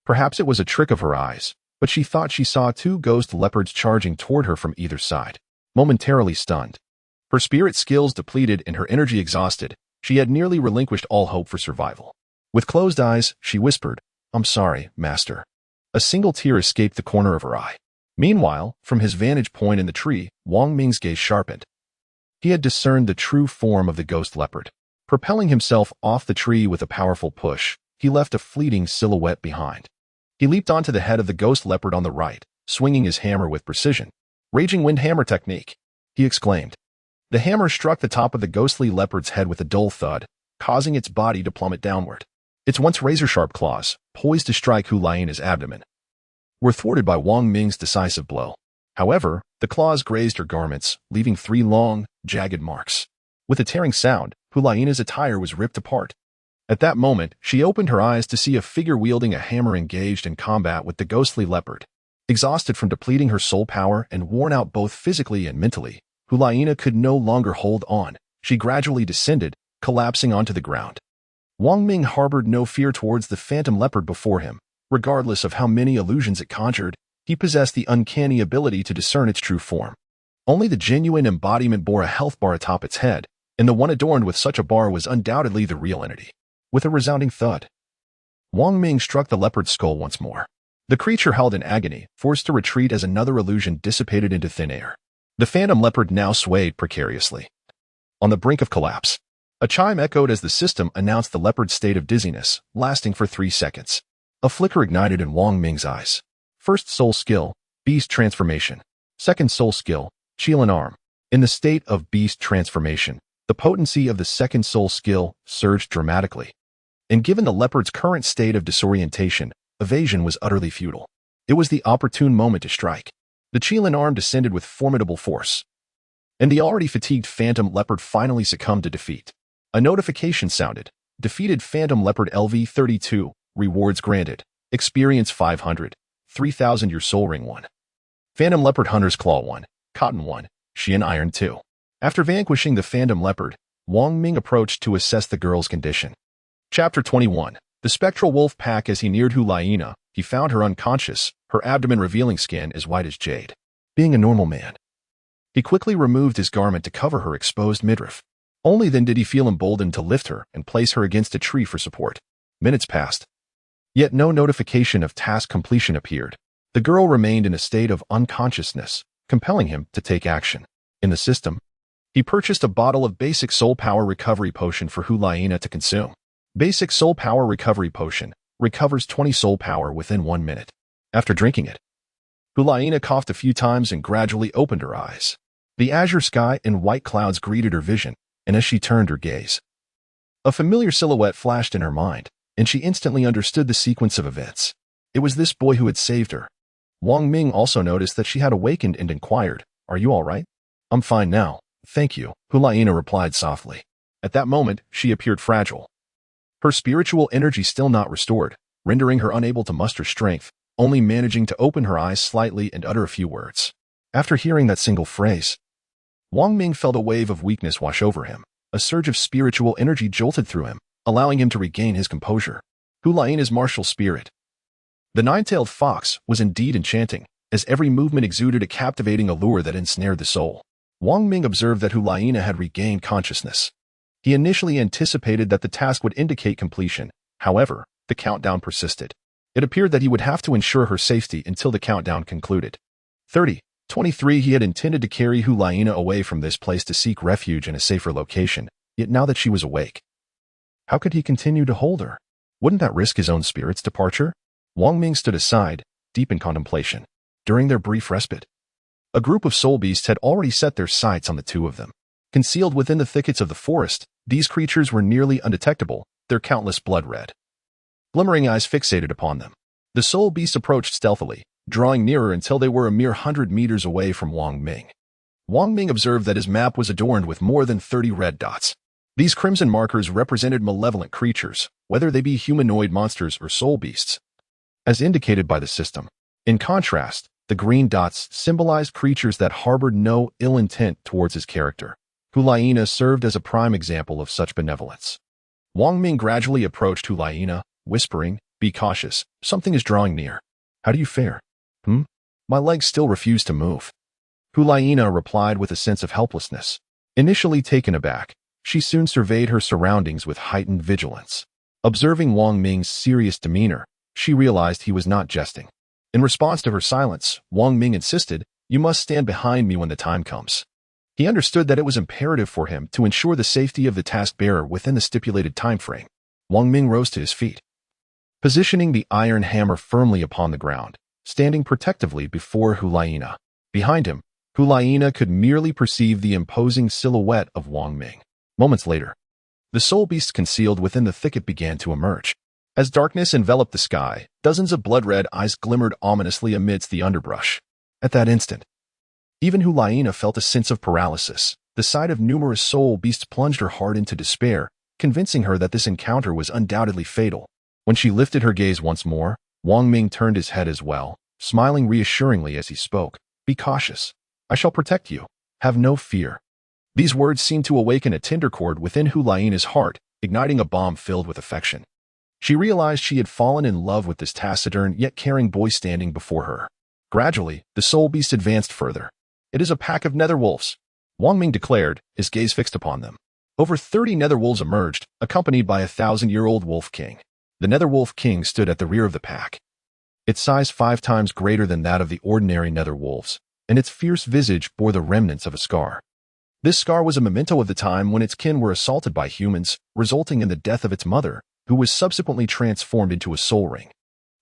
Perhaps it was a trick of her eyes, but she thought she saw 2 ghost leopards charging toward her from either side. Momentarily stunned, her spirit skills depleted and her energy exhausted, she had nearly relinquished all hope for survival. With closed eyes, she whispered, "I'm sorry, master." A single tear escaped the corner of her eye. Meanwhile, from his vantage point in the tree, Wang Ming's gaze sharpened. He had discerned the true form of the ghost leopard. Propelling himself off the tree with a powerful push, he left a fleeting silhouette behind. He leaped onto the head of the ghost leopard on the right, swinging his hammer with precision. "Raging wind hammer technique," he exclaimed. The hammer struck the top of the ghostly leopard's head with a dull thud, causing its body to plummet downward. Its once razor-sharp claws, poised to strike Hyena's abdomen, were thwarted by Wang Ming's decisive blow. However, the claws grazed her garments, leaving 3 long, jagged marks. With a tearing sound, Hyena's attire was ripped apart. At that moment, she opened her eyes to see a figure wielding a hammer engaged in combat with the ghostly leopard. Exhausted from depleting her soul power and worn out both physically and mentally, Hyena could no longer hold on. She gradually descended, collapsing onto the ground. Wang Ming harbored no fear towards the phantom leopard before him. Regardless of how many illusions it conjured, he possessed the uncanny ability to discern its true form. Only the genuine embodiment bore a health bar atop its head, and the one adorned with such a bar was undoubtedly the real entity. With a resounding thud, Wang Ming struck the leopard's skull once more. The creature howled in agony, forced to retreat as another illusion dissipated into thin air. The phantom leopard now swayed precariously, on the brink of collapse. A chime echoed as the system announced the leopard's state of dizziness, lasting for 3 seconds. A flicker ignited in Wang Ming's eyes. First soul skill, beast transformation. Second soul skill, Qilin arm. In the state of beast transformation, the potency of the second soul skill surged dramatically. And given the leopard's current state of disorientation, evasion was utterly futile. It was the opportune moment to strike. The Qilin arm descended with formidable force, and the already fatigued phantom leopard finally succumbed to defeat. A notification sounded. Defeated phantom leopard LV-32, rewards granted. Experience 500, 3000 your soul ring 1. Phantom leopard hunter's claw 1, cotton 1, Xian iron 2. After vanquishing the phantom leopard, Wang Ming approached to assess the girl's condition. Chapter 21. The spectral wolf pack. As he neared Hyena, he found her unconscious, her abdomen revealing skin as white as jade. Being a normal man, he quickly removed his garment to cover her exposed midriff. Only then did he feel emboldened to lift her and place her against a tree for support. Minutes passed, yet no notification of task completion appeared. The girl remained in a state of unconsciousness, compelling him to take action. In the system, he purchased a bottle of basic soul power recovery potion for Hyena to consume. Basic soul power recovery potion recovers 20 soul power within 1 minute. After drinking it, Hyena coughed a few times and gradually opened her eyes. The azure sky and white clouds greeted her vision, and as she turned her gaze, a familiar silhouette flashed in her mind, and she instantly understood the sequence of events. It was this boy who had saved her. Wang Ming also noticed that she had awakened and inquired, "Are you all right?" "I'm fine now, thank you," Hyena replied softly. At that moment, she appeared fragile, her spiritual energy still not restored, rendering her unable to muster strength, only managing to open her eyes slightly and utter a few words. After hearing that single phrase, Wang Ming felt a wave of weakness wash over him. A surge of spiritual energy jolted through him, allowing him to regain his composure. Hyena's martial spirit, the 9-tailed fox, was indeed enchanting, as every movement exuded a captivating allure that ensnared the soul. Wang Ming observed that Hyena had regained consciousness. He initially anticipated that the task would indicate completion. However, the countdown persisted. It appeared that he would have to ensure her safety until the countdown concluded. 30. 23. He had intended to carry Hyena away from this place to seek refuge in a safer location, yet now that she was awake, how could he continue to hold her? Wouldn't that risk his own spirit's departure? Wong Ming stood aside, deep in contemplation. During their brief respite, a group of soul beasts had already set their sights on the two of them. Concealed within the thickets of the forest, these creatures were nearly undetectable, their countless blood-red, glimmering eyes fixated upon them. The soul beasts approached stealthily, drawing nearer until they were a mere 100 meters away from Wang Ming. Wang Ming observed that his map was adorned with more than 30 red dots. These crimson markers represented malevolent creatures, whether they be humanoid monsters or soul beasts, as indicated by the system. In contrast, the green dots symbolized creatures that harbored no ill intent towards his character. Hulaina served as a prime example of such benevolence. Wang Ming gradually approached Hulaina, whispering, "Be cautious, something is drawing near. How do you fare?" My legs still refuse to move." Hulaina replied with a sense of helplessness. Initially taken aback, she soon surveyed her surroundings with heightened vigilance. Observing Wang Ming's serious demeanor, she realized he was not jesting. In response to her silence, Wang Ming insisted, "You must stand behind me when the time comes." He understood that it was imperative for him to ensure the safety of the task-bearer within the stipulated time frame. Wang Ming rose to his feet, positioning the iron hammer firmly upon the ground, standing protectively before Hulaina. Behind him, Hulaina could merely perceive the imposing silhouette of Wang Ming. Moments later, the soul beasts concealed within the thicket began to emerge. As darkness enveloped the sky, dozens of blood-red eyes glimmered ominously amidst the underbrush. At that instant, even Hulaina felt a sense of paralysis. The sight of numerous soul beasts plunged her heart into despair, convincing her that this encounter was undoubtedly fatal. When she lifted her gaze once more, Wang Ming turned his head as well, smiling reassuringly as he spoke. "Be cautious. I shall protect you. Have no fear." These words seemed to awaken a tender chord within Hulaina's heart, igniting a bomb filled with affection. She realized she had fallen in love with this taciturn yet caring boy standing before her. Gradually, the soul beast advanced further. "It is a pack of nether wolves," Wang Ming declared, his gaze fixed upon them. Over 30 nether wolves emerged, accompanied by a 1,000-year-old wolf king. The nether wolf king stood at the rear of the pack, its size 5 times greater than that of the ordinary nether wolves, and its fierce visage bore the remnants of a scar. This scar was a memento of the time when its kin were assaulted by humans, resulting in the death of its mother, who was subsequently transformed into a soul ring.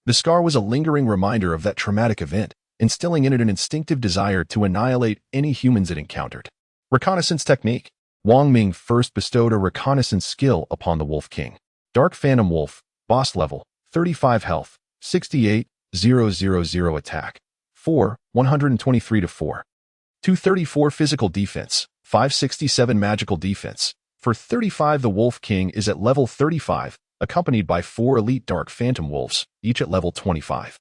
The scar was a lingering reminder of that traumatic event, instilling in it an instinctive desire to annihilate any humans it encountered. Reconnaissance technique. Wang Ming first bestowed a reconnaissance skill upon the Wolf King. Dark Phantom Wolf, boss level, 35 health, 68,000 attack, 123-4. 234 physical defense, 567 magical defense. For 35, the Wolf King is at level 35, accompanied by 4 elite Dark Phantom Wolves, each at level 25,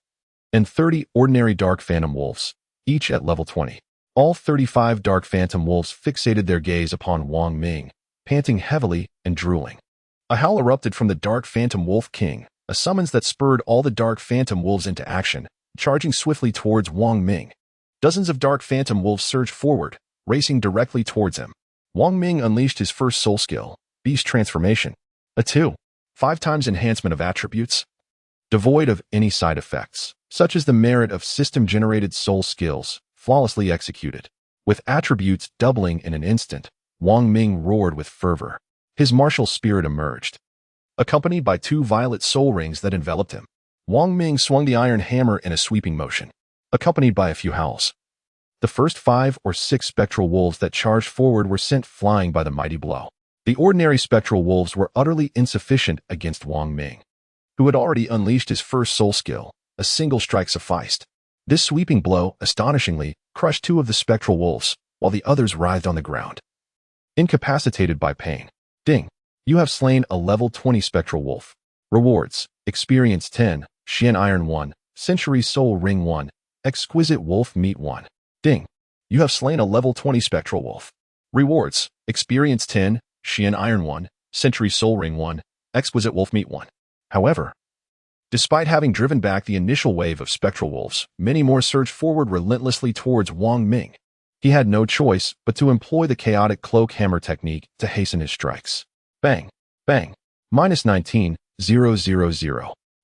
and 30 ordinary Dark Phantom Wolves, each at level 20. All 35 Dark Phantom Wolves fixated their gaze upon Wang Ming, panting heavily and drooling. A howl erupted from the Dark Phantom Wolf King, a summons that spurred all the Dark Phantom Wolves into action, charging swiftly towards Wang Ming. Dozens of Dark Phantom Wolves surged forward, racing directly towards him. Wang Ming unleashed his first soul skill, Beast Transformation, a 2.5 times enhancement of attributes, devoid of any side effects, such as the merit of system-generated soul skills, flawlessly executed. With attributes doubling in an instant, Wang Ming roared with fervor. His martial spirit emerged, accompanied by 2 violet soul rings that enveloped him. Wang Ming swung the iron hammer in a sweeping motion, accompanied by a few howls. The first 5 or 6 spectral wolves that charged forward were sent flying by the mighty blow. The ordinary spectral wolves were utterly insufficient against Wang Ming, who had already unleashed his first soul skill. A single strike sufficed. This sweeping blow, astonishingly, crushed 2 of the spectral wolves, while the others writhed on the ground, incapacitated by pain. Ding! You have slain a level 20 spectral wolf. Rewards: Experience 10, Xian Iron 1, Century Soul Ring 1, Exquisite Wolf Meat 1. Ding! You have slain a level 20 spectral wolf. Rewards: Experience 10, Xian Iron 1, Century Soul Ring 1, Exquisite Wolf Meat 1. However, despite having driven back the initial wave of spectral wolves, many more surged forward relentlessly towards Wang Ming. He had no choice but to employ the chaotic cloak hammer technique to hasten his strikes. Bang! Bang! -19,000.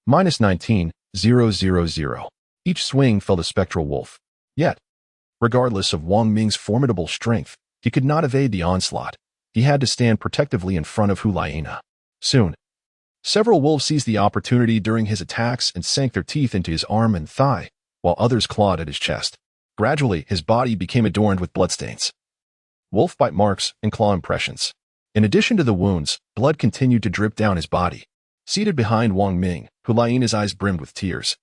-19,000. Each swing felled a spectral wolf. Yet, regardless of Wang Ming's formidable strength, he could not evade the onslaught. He had to stand protectively in front of Hulaina. Soon, Several wolves seized the opportunity during his attacks and sank their teeth into his arm and thigh, while others clawed at his chest. Gradually, his body became adorned with bloodstains, wolf bite marks, and claw impressions. In addition to the wounds, blood continued to drip down his body. Seated behind Wang Ming, Hulaina's eyes brimmed with tears.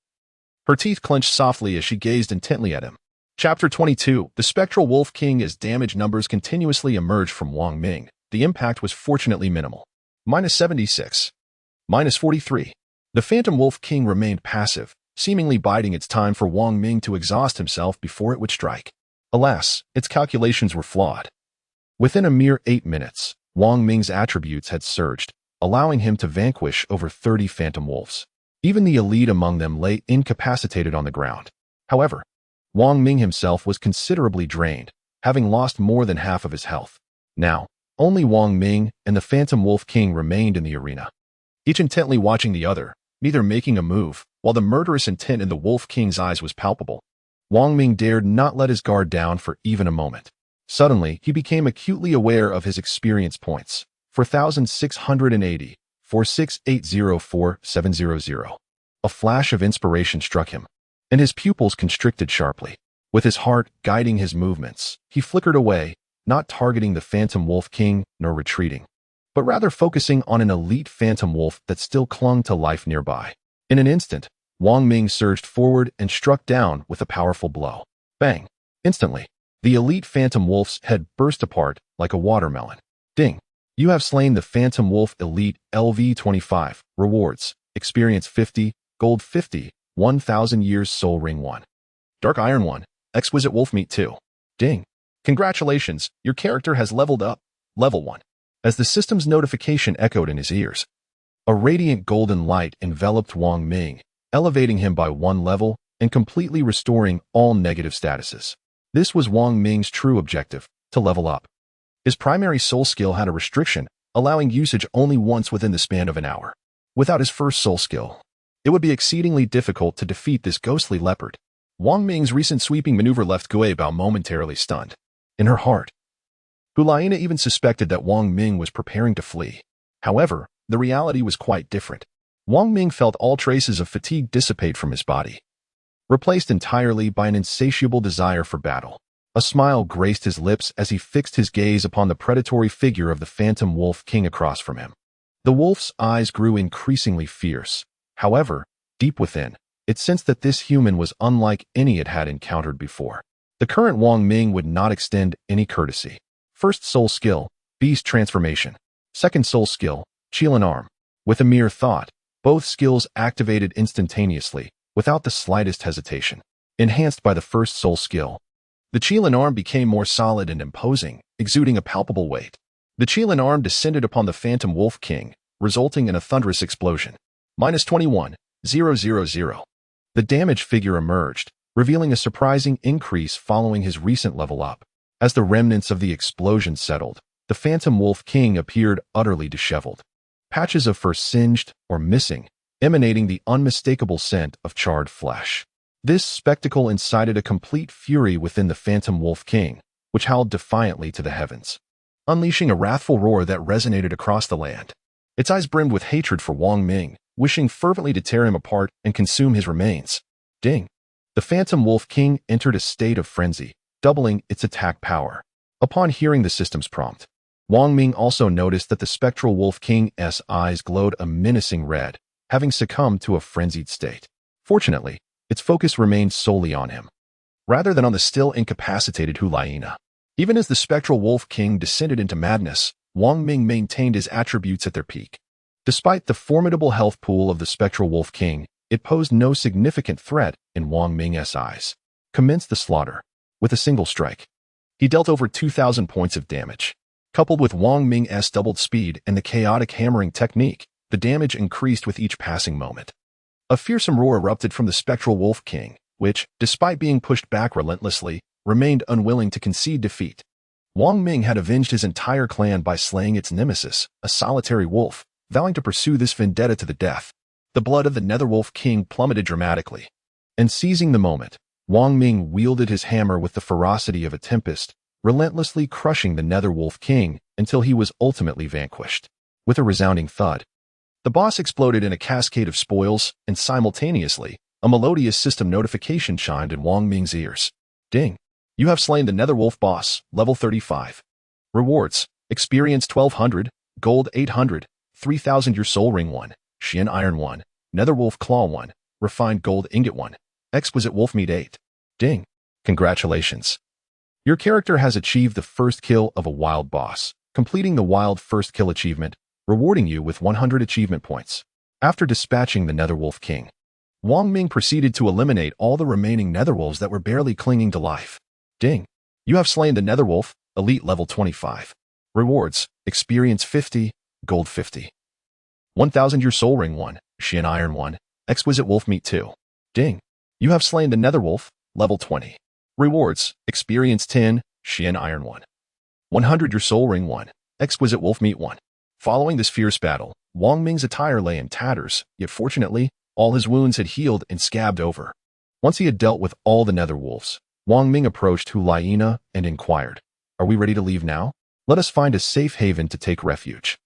Her teeth clenched softly as she gazed intently at him. Chapter 22. The Spectral Wolf King. As damage numbers continuously emerged from Wang Ming, the impact was fortunately minimal. -76. -43. The Phantom Wolf King remained passive, seemingly biding its time for Wang Ming to exhaust himself before it would strike. Alas, its calculations were flawed. Within a mere 8 minutes, Wang Ming's attributes had surged, allowing him to vanquish over 30 phantom wolves. Even the elite among them lay incapacitated on the ground. However, Wang Ming himself was considerably drained, having lost more than half of his health. Now, only Wang Ming and the Phantom Wolf King remained in the arena, each intently watching the other, neither making a move, while the murderous intent in the Wolf King's eyes was palpable. Wang Ming dared not let his guard down for even a moment. Suddenly, he became acutely aware of his experience points. 4,680, 4,680,4,700. A flash of inspiration struck him, and his pupils constricted sharply. With his heart guiding his movements, he flickered away, not targeting the Phantom Wolf King nor retreating, but rather focusing on an elite Phantom Wolf that still clung to life nearby. In an instant, Wang Ming surged forward and struck down with a powerful blow. Bang! Instantly, the elite Phantom Wolf's head burst apart like a watermelon. Ding! You have slain the Phantom Wolf Elite LV25. Rewards. Experience 50, Gold 50, 1,000 Years Soul Ring 1. Dark Iron 1. Exquisite Wolf Meat 2. Ding! Congratulations, your character has leveled up. Level 1. As the system's notification echoed in his ears, a radiant golden light enveloped Wang Ming, elevating him by 1 level and completely restoring all negative statuses. This was Wang Ming's true objective, to level up. His primary soul skill had a restriction, allowing usage only once within the span of an hour. Without his first soul skill, it would be exceedingly difficult to defeat this ghostly leopard. Wang Ming's recent sweeping maneuver left Gui Bao momentarily stunned. In her heart, Hulaina even suspected that Wang Ming was preparing to flee. However, the reality was quite different. Wang Ming felt all traces of fatigue dissipate from his body, replaced entirely by an insatiable desire for battle. A smile graced his lips as he fixed his gaze upon the predatory figure of the Phantom Wolf King across from him. The wolf's eyes grew increasingly fierce. However, deep within, it sensed that this human was unlike any it had encountered before. The current Wang Ming would not extend any courtesy. First soul skill, Beast Transformation. Second soul skill, Qilin Arm. With a mere thought, both skills activated instantaneously, without the slightest hesitation. Enhanced by the first soul skill, the Qilin Arm became more solid and imposing, exuding a palpable weight. The Qilin Arm descended upon the Phantom Wolf King, resulting in a thunderous explosion. -21,000. The damage figure emerged, revealing a surprising increase following his recent level up. As the remnants of the explosion settled, the Phantom Wolf King appeared utterly disheveled. Patches of fur singed or missing, emanating the unmistakable scent of charred flesh. This spectacle incited a complete fury within the Phantom Wolf King, which howled defiantly to the heavens, unleashing a wrathful roar that resonated across the land. Its eyes brimmed with hatred for Wang Ming, wishing fervently to tear him apart and consume his remains. Ding! The Phantom Wolf King entered a state of frenzy, doubling its attack power. Upon hearing the system's prompt, Wang Ming also noticed that the Spectral Wolf King's eyes glowed a menacing red, having succumbed to a frenzied state. Fortunately, its focus remained solely on him, rather than on the still incapacitated Hulaina. Even as the Spectral Wolf King descended into madness, Wang Ming maintained his attributes at their peak. Despite the formidable health pool of the Spectral Wolf King, it posed no significant threat in Wang Ming's eyes. Commenced the slaughter. With a single strike, he dealt over 2,000 points of damage. Coupled with Wang Ming's doubled speed and the chaotic hammering technique, the damage increased with each passing moment. A fearsome roar erupted from the Spectral Wolf King, which, despite being pushed back relentlessly, remained unwilling to concede defeat. Wang Ming had avenged his entire clan by slaying its nemesis, a solitary wolf, vowing to pursue this vendetta to the death. The blood of the Netherwolf King plummeted dramatically, and seizing the moment, Wang Ming wielded his hammer with the ferocity of a tempest, relentlessly crushing the Netherwolf King until he was ultimately vanquished. With a resounding thud, The boss exploded in a cascade of spoils, and simultaneously, a melodious system notification chimed in Wang Ming's ears. Ding! You have slain the Netherwolf boss, level 35. Rewards: Experience 1200, Gold 800, 3000 Your Soul Ring 1, Xian Iron 1, Netherwolf Claw 1, Refined Gold Ingot 1, Exquisite Wolf Meat 8. Ding! Congratulations! Your character has achieved the first kill of a wild boss, completing the wild first kill achievement, rewarding you with 100 achievement points. After dispatching the Netherwolf King, Wong Ming proceeded to eliminate all the remaining Netherwolves that were barely clinging to life. Ding! You have slain the Netherwolf, Elite level 25. Rewards: Experience 50, Gold 50. 1000 Your Soul Ring 1, Xian Iron 1, Exquisite Wolf Meat 2. Ding! You have slain the Netherwolf, level 20. Rewards: Experience 10, Xian Iron 1. 100 Your Soul Ring 1, Exquisite Wolf Meat 1. Following this fierce battle, Wong Ming's attire lay in tatters, yet fortunately, all his wounds had healed and scabbed over. Once he had dealt with all the Netherwolves, Wong Ming approached Hulaina and inquired, "Are we ready to leave now? Let us find a safe haven to take refuge."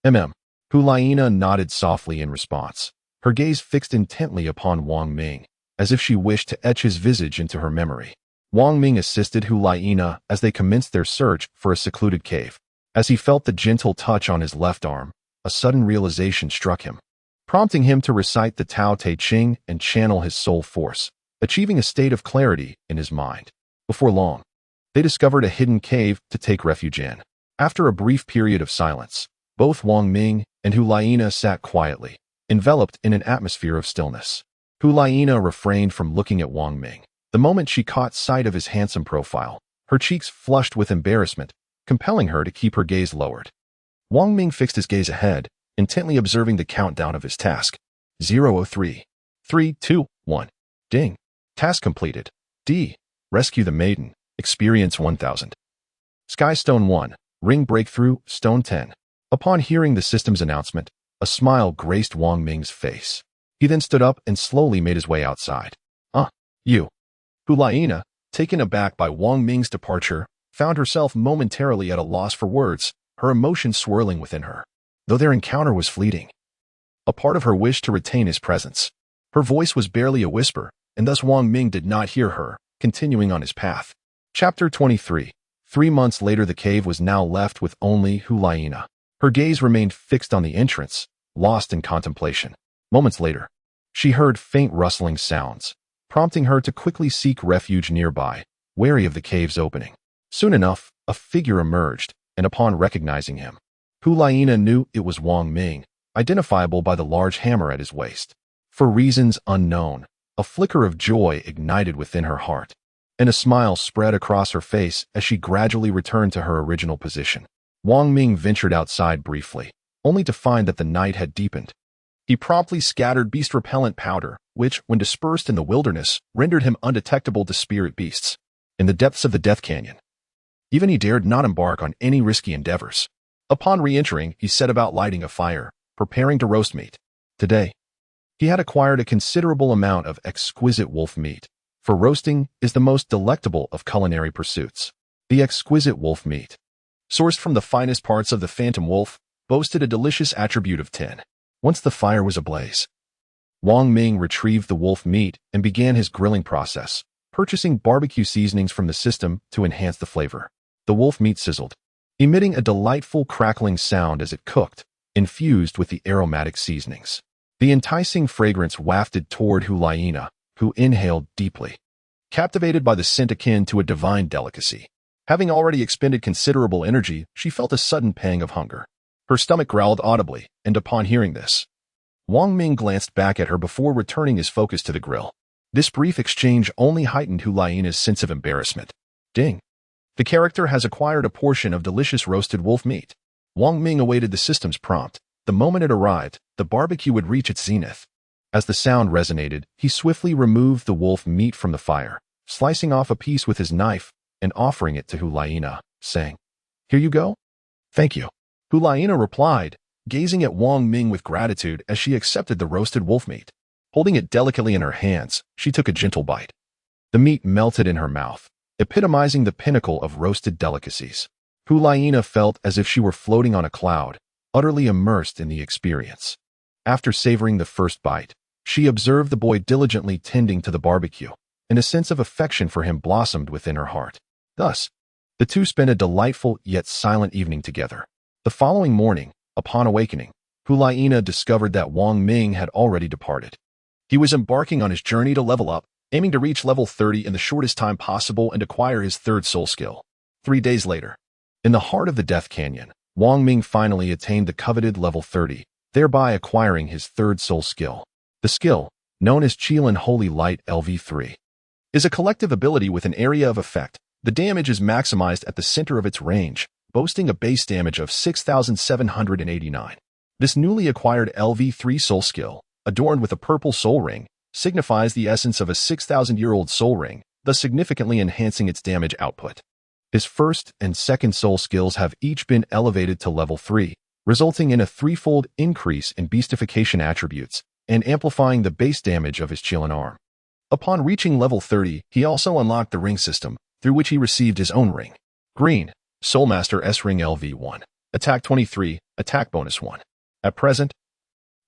Hulaina nodded softly in response, her gaze fixed intently upon Wong Ming, as if she wished to etch his visage into her memory. Wong Ming assisted Hulaina as they commenced their search for a secluded cave. As he felt the gentle touch on his left arm, a sudden realization struck him, prompting him to recite the Tao Te Ching and channel his soul force, achieving a state of clarity in his mind. Before long, they discovered a hidden cave to take refuge in. After a brief period of silence, both Wong Ming and Hulaina sat quietly, enveloped in an atmosphere of stillness. Hulaina refrained from looking at Wong Ming. The moment she caught sight of his handsome profile, her cheeks flushed with embarrassment, compelling her to keep her gaze lowered. Wong Ming fixed his gaze ahead, intently observing the countdown of his task. 003. 3, 2, 1. Ding! Task completed. D. Rescue the maiden. Experience 1000. Skystone 1. Ring breakthrough, Stone 10. Upon hearing the system's announcement, a smile graced Wong Ming's face. He then stood up and slowly made his way outside. You. Hulaina, taken aback by Wong Ming's departure, found herself momentarily at a loss for words, her emotions swirling within her. Though their encounter was fleeting, a part of her wished to retain his presence. Her voice was barely a whisper, and thus Wong Ming did not hear her, continuing on his path. Chapter 23. 3 months later, the cave was now left with only Hulaina. Her gaze remained fixed on the entrance, lost in contemplation. Moments later, she heard faint rustling sounds, prompting her to quickly seek refuge nearby, wary of the cave's opening. Soon enough, a figure emerged, and upon recognizing him, Hulaina knew it was Wong Ming, identifiable by the large hammer at his waist. For reasons unknown, a flicker of joy ignited within her heart, and a smile spread across her face as she gradually returned to her original position. Wong Ming ventured outside briefly, only to find that the night had deepened. He promptly scattered beast-repellent powder, which, when dispersed in the wilderness, rendered him undetectable to spirit beasts. In the depths of the Death Canyon, even he dared not embark on any risky endeavors. Upon re-entering, he set about lighting a fire, preparing to roast meat. Today, he had acquired a considerable amount of exquisite wolf meat, for roasting is the most delectable of culinary pursuits. The exquisite wolf meat, sourced from the finest parts of the phantom wolf, boasted a delicious attribute of 10. Once the fire was ablaze, Wong Ming retrieved the wolf meat and began his grilling process, purchasing barbecue seasonings from the system to enhance the flavor. The wolf meat sizzled, emitting a delightful crackling sound as it cooked, infused with the aromatic seasonings. The enticing fragrance wafted toward Hulaina, who inhaled deeply, captivated by the scent akin to a divine delicacy. Having already expended considerable energy, she felt a sudden pang of hunger. Her stomach growled audibly, and upon hearing this, Wong Ming glanced back at her before returning his focus to the grill. This brief exchange only heightened Hulaina's sense of embarrassment. Ding! The character has acquired a portion of delicious roasted wolf meat. Wong Ming awaited the system's prompt. The moment it arrived, the barbecue would reach its zenith. As the sound resonated, he swiftly removed the wolf meat from the fire, slicing off a piece with his knife and offering it to Hulaina, saying, "Here you go." "Thank you." Hulaina replied, gazing at Wong Ming with gratitude as she accepted the roasted wolf meat. Holding it delicately in her hands, she took a gentle bite. The meat melted in her mouth, epitomizing the pinnacle of roasted delicacies. Hulaina felt as if she were floating on a cloud, utterly immersed in the experience. After savoring the first bite, she observed the boy diligently tending to the barbecue, and a sense of affection for him blossomed within her heart. Thus, the two spent a delightful yet silent evening together. The following morning, upon awakening, Hulaina discovered that Wang Ming had already departed. He was embarking on his journey to level up, aiming to reach level 30 in the shortest time possible and acquire his third soul skill. 3 days later, in the heart of the Death Canyon, Wang Ming finally attained the coveted level 30, thereby acquiring his third soul skill. The skill, known as Qilin Holy Light LV3, is a collective ability with an area of effect. The damage is maximized at the center of its range, boasting a base damage of 6,789. This newly acquired LV3 soul skill, adorned with a purple soul ring, signifies the essence of a 6,000-year-old soul ring, thus significantly enhancing its damage output. His first and second soul skills have each been elevated to level 3, resulting in a threefold increase in beastification attributes and amplifying the base damage of his Qilin arm. Upon reaching level 30, he also unlocked the ring system, through which he received his own ring. Green, Soulmaster S Ring LV1. Attack 23, Attack Bonus 1. At present,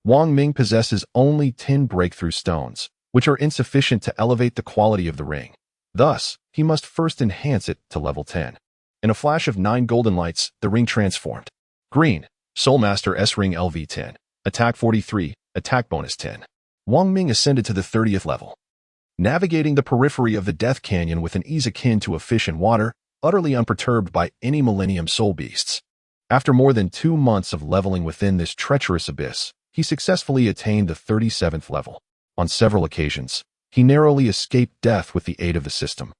Wang Ming possesses only 10 breakthrough stones, which are insufficient to elevate the quality of the ring. Thus, he must first enhance it to level 10. In a flash of 9 golden lights, the ring transformed. Green, Soulmaster S Ring LV10. Attack 43, Attack Bonus 10. Wang Ming ascended to the 30th level. Navigating the periphery of the Death Canyon with an ease akin to a fish in water, utterly unperturbed by any Millennium Soul Beasts. After more than 2 months of leveling within this treacherous abyss, he successfully attained the 37th level. On several occasions, he narrowly escaped death with the aid of the system,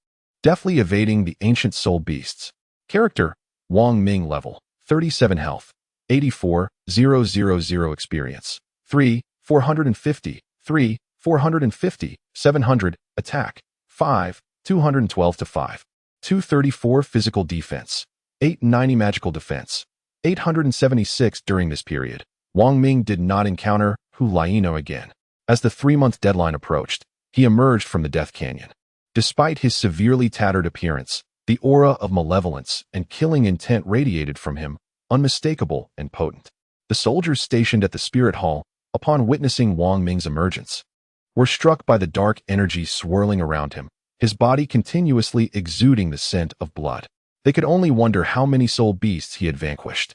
deftly evading the ancient soul beasts. Character, Wang Ming level, 37 health, 84,000 experience, 3, 450, 3, 450, 700, attack, 5, 212 to 5, 234 physical defense, 890 magical defense, 876 during this period. Wang Ming did not encounter Hulaina again. As the 3-month deadline approached, he emerged from the Death Canyon. Despite his severely tattered appearance, the aura of malevolence and killing intent radiated from him, unmistakable and potent. The soldiers stationed at the Spirit Hall, upon witnessing Wang Ming's emergence, were struck by the dark energy swirling around him, his body continuously exuding the scent of blood. They could only wonder how many soul beasts he had vanquished.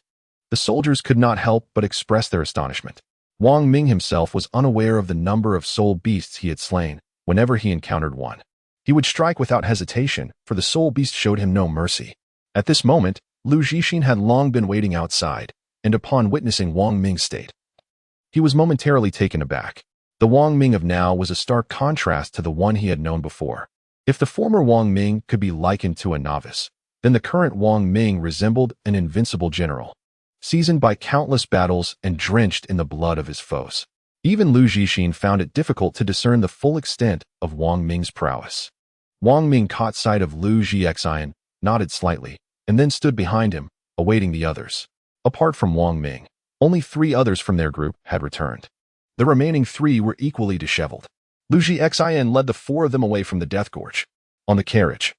The soldiers could not help but express their astonishment. Wang Ming himself was unaware of the number of soul beasts he had slain. Whenever he encountered one, he would strike without hesitation, for the soul beast showed him no mercy. At this moment, Lu Zixin had long been waiting outside, and upon witnessing Wang Ming's state, he was momentarily taken aback. The Wang Ming of now was a stark contrast to the one he had known before. If the former Wang Ming could be likened to a novice, then the current Wang Ming resembled an invincible general, seasoned by countless battles and drenched in the blood of his foes. Even Lu Zixin found it difficult to discern the full extent of Wang Ming's prowess. Wang Ming caught sight of Lu Zixin, nodded slightly, and then stood behind him, awaiting the others. Apart from Wang Ming, only 3 others from their group had returned. The remaining 3 were equally disheveled. Lu Zixin led the 4 of them away from the Death Gorge. On the carriage,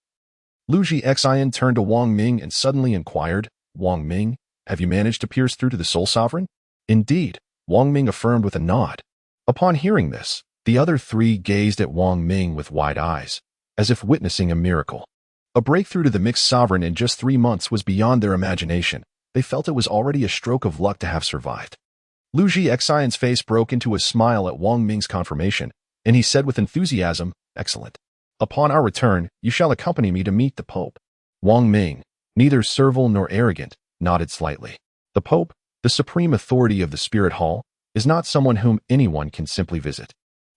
Lu Zixin turned to Wang Ming and suddenly inquired, "Wang Ming, have you managed to pierce through to the Soul Sovereign?" "Indeed," Wang Ming affirmed with a nod. Upon hearing this, the other 3 gazed at Wang Ming with wide eyes, as if witnessing a miracle. A breakthrough to the Mixed Sovereign in just 3 months was beyond their imagination. They felt it was already a stroke of luck to have survived. Lu Zixin's face broke into a smile at Wang Ming's confirmation, and he said with enthusiasm, "Excellent. Upon our return, you shall accompany me to meet the Pope." Wang Ming, neither servile nor arrogant, nodded slightly. The Pope, the supreme authority of the Spirit Hall, is not someone whom anyone can simply visit.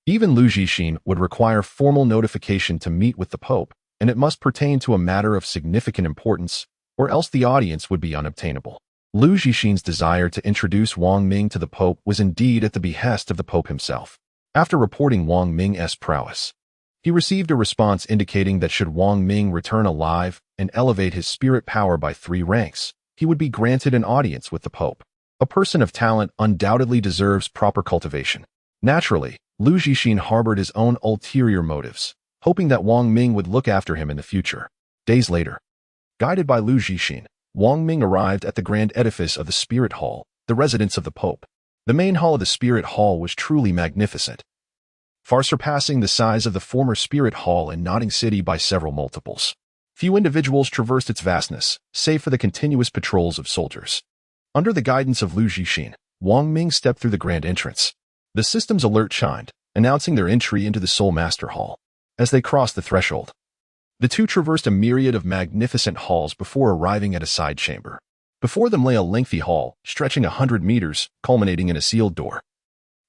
Even Lu Zixin would require formal notification to meet with the Pope, and it must pertain to a matter of significant importance, or else the audience would be unobtainable. Lu Zixin's desire to introduce Wang Ming to the Pope was indeed at the behest of the Pope himself. After reporting Wang Ming's prowess, he received a response indicating that should Wang Ming return alive and elevate his spirit power by 3 ranks, he would be granted an audience with the Pope. A person of talent undoubtedly deserves proper cultivation. Naturally, Lu Zixin harbored his own ulterior motives, hoping that Wang Ming would look after him in the future. Days later, guided by Lu Zixin, Wang Ming arrived at the grand edifice of the Spirit Hall, the residence of the Pope. The main hall of the Spirit Hall was truly magnificent, far surpassing the size of the former Spirit Hall in Nodding City by several multiples. Few individuals traversed its vastness, save for the continuous patrols of soldiers. Under the guidance of Lu Jixin, Wang Ming stepped through the grand entrance. The system's alert chimed, announcing their entry into the Soul Master Hall. As they crossed the threshold, the two traversed a myriad of magnificent halls before arriving at a side chamber. Before them lay a lengthy hall, stretching 100 meters, culminating in a sealed door,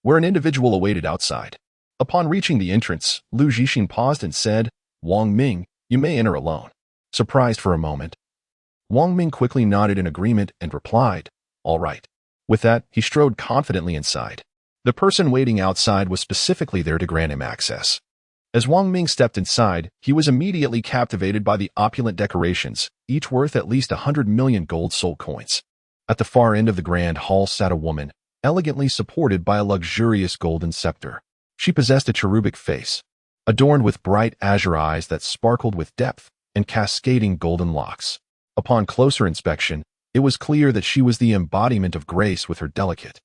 where an individual awaited outside. Upon reaching the entrance, Lu Jixin paused and said, "Wang Ming, you may enter alone." Surprised for a moment, Wang Ming quickly nodded in agreement and replied, "All right." With that, he strode confidently inside. The person waiting outside was specifically there to grant him access. As Wang Ming stepped inside, he was immediately captivated by the opulent decorations, each worth at least 100 million gold soul coins. At the far end of the grand hall sat a woman, elegantly supported by a luxurious golden scepter. She possessed a cherubic face, adorned with bright azure eyes that sparkled with depth, and cascading golden locks. Upon closer inspection, it was clear that she was the embodiment of grace with her delicate,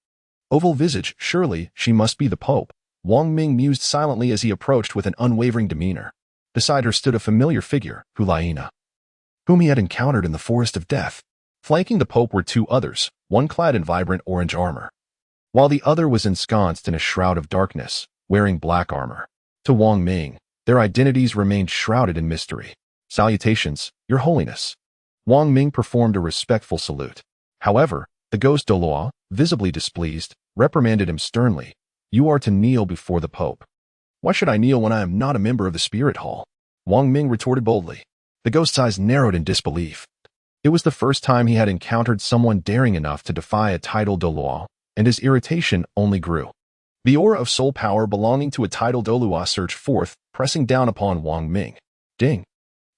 oval visage. Surely, she must be the Pope, Wang Ming mused silently as he approached with an unwavering demeanor. Beside her stood a familiar figure, Hulaina, whom he had encountered in the Forest of Death. Flanking the Pope were two others, one clad in vibrant orange armor, while the other was ensconced in a shroud of darkness, wearing black armor. To Wang Ming, their identities remained shrouded in mystery. "Salutations, Your Holiness." Wang Ming performed a respectful salute. However, the ghost Douluo, visibly displeased, reprimanded him sternly. "You are to kneel before the Pope." "Why should I kneel when I am not a member of the Spirit Hall?" Wang Ming retorted boldly. The ghost's eyes narrowed in disbelief. It was the first time he had encountered someone daring enough to defy a titled Douluo, and his irritation only grew. The aura of soul power belonging to a titled Douluo surged forth, pressing down upon Wang Ming. Ding.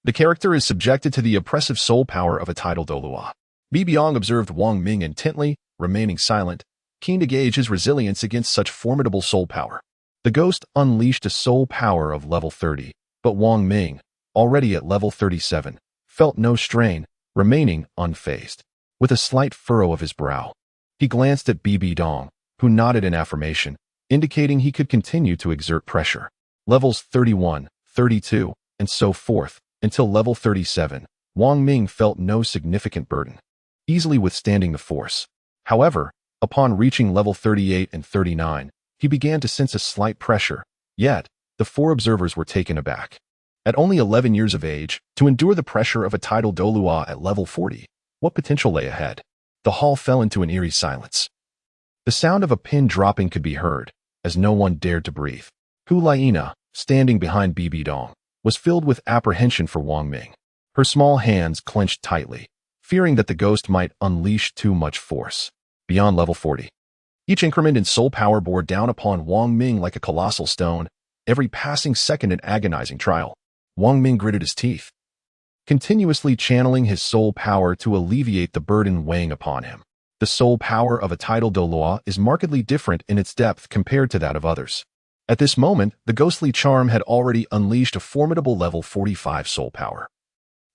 The character is subjected to the oppressive soul power of a titled Douluo. Bibiong observed Wang Ming intently, remaining silent, keen to gauge his resilience against such formidable soul power. The ghost unleashed a soul power of level 30, but Wang Ming, already at level 37, felt no strain, remaining unfazed. With a slight furrow of his brow, he glanced at Bibi-Dong, who nodded in affirmation, indicating he could continue to exert pressure. Levels 31, 32, and so forth, until level 37, Wang Ming felt no significant burden, easily withstanding the force. However, upon reaching level 38 and 39, he began to sense a slight pressure, yet, the four observers were taken aback. At only 11 years of age, to endure the pressure of a titled Douluo at level 40, what potential lay ahead? The hall fell into an eerie silence. The sound of a pin dropping could be heard, as no one dared to breathe. Hulaina, standing behind Bibi-Dong, was filled with apprehension for Wang Ming. Her small hands clenched tightly, fearing that the ghost might unleash too much force. Beyond level 40, each increment in soul power bore down upon Wang Ming like a colossal stone, every passing second an agonizing trial. Wang Ming gritted his teeth, continuously channeling his soul power to alleviate the burden weighing upon him. The soul power of a titled Douluo is markedly different in its depth compared to that of others. At this moment, the ghostly charm had already unleashed a formidable level 45 soul power,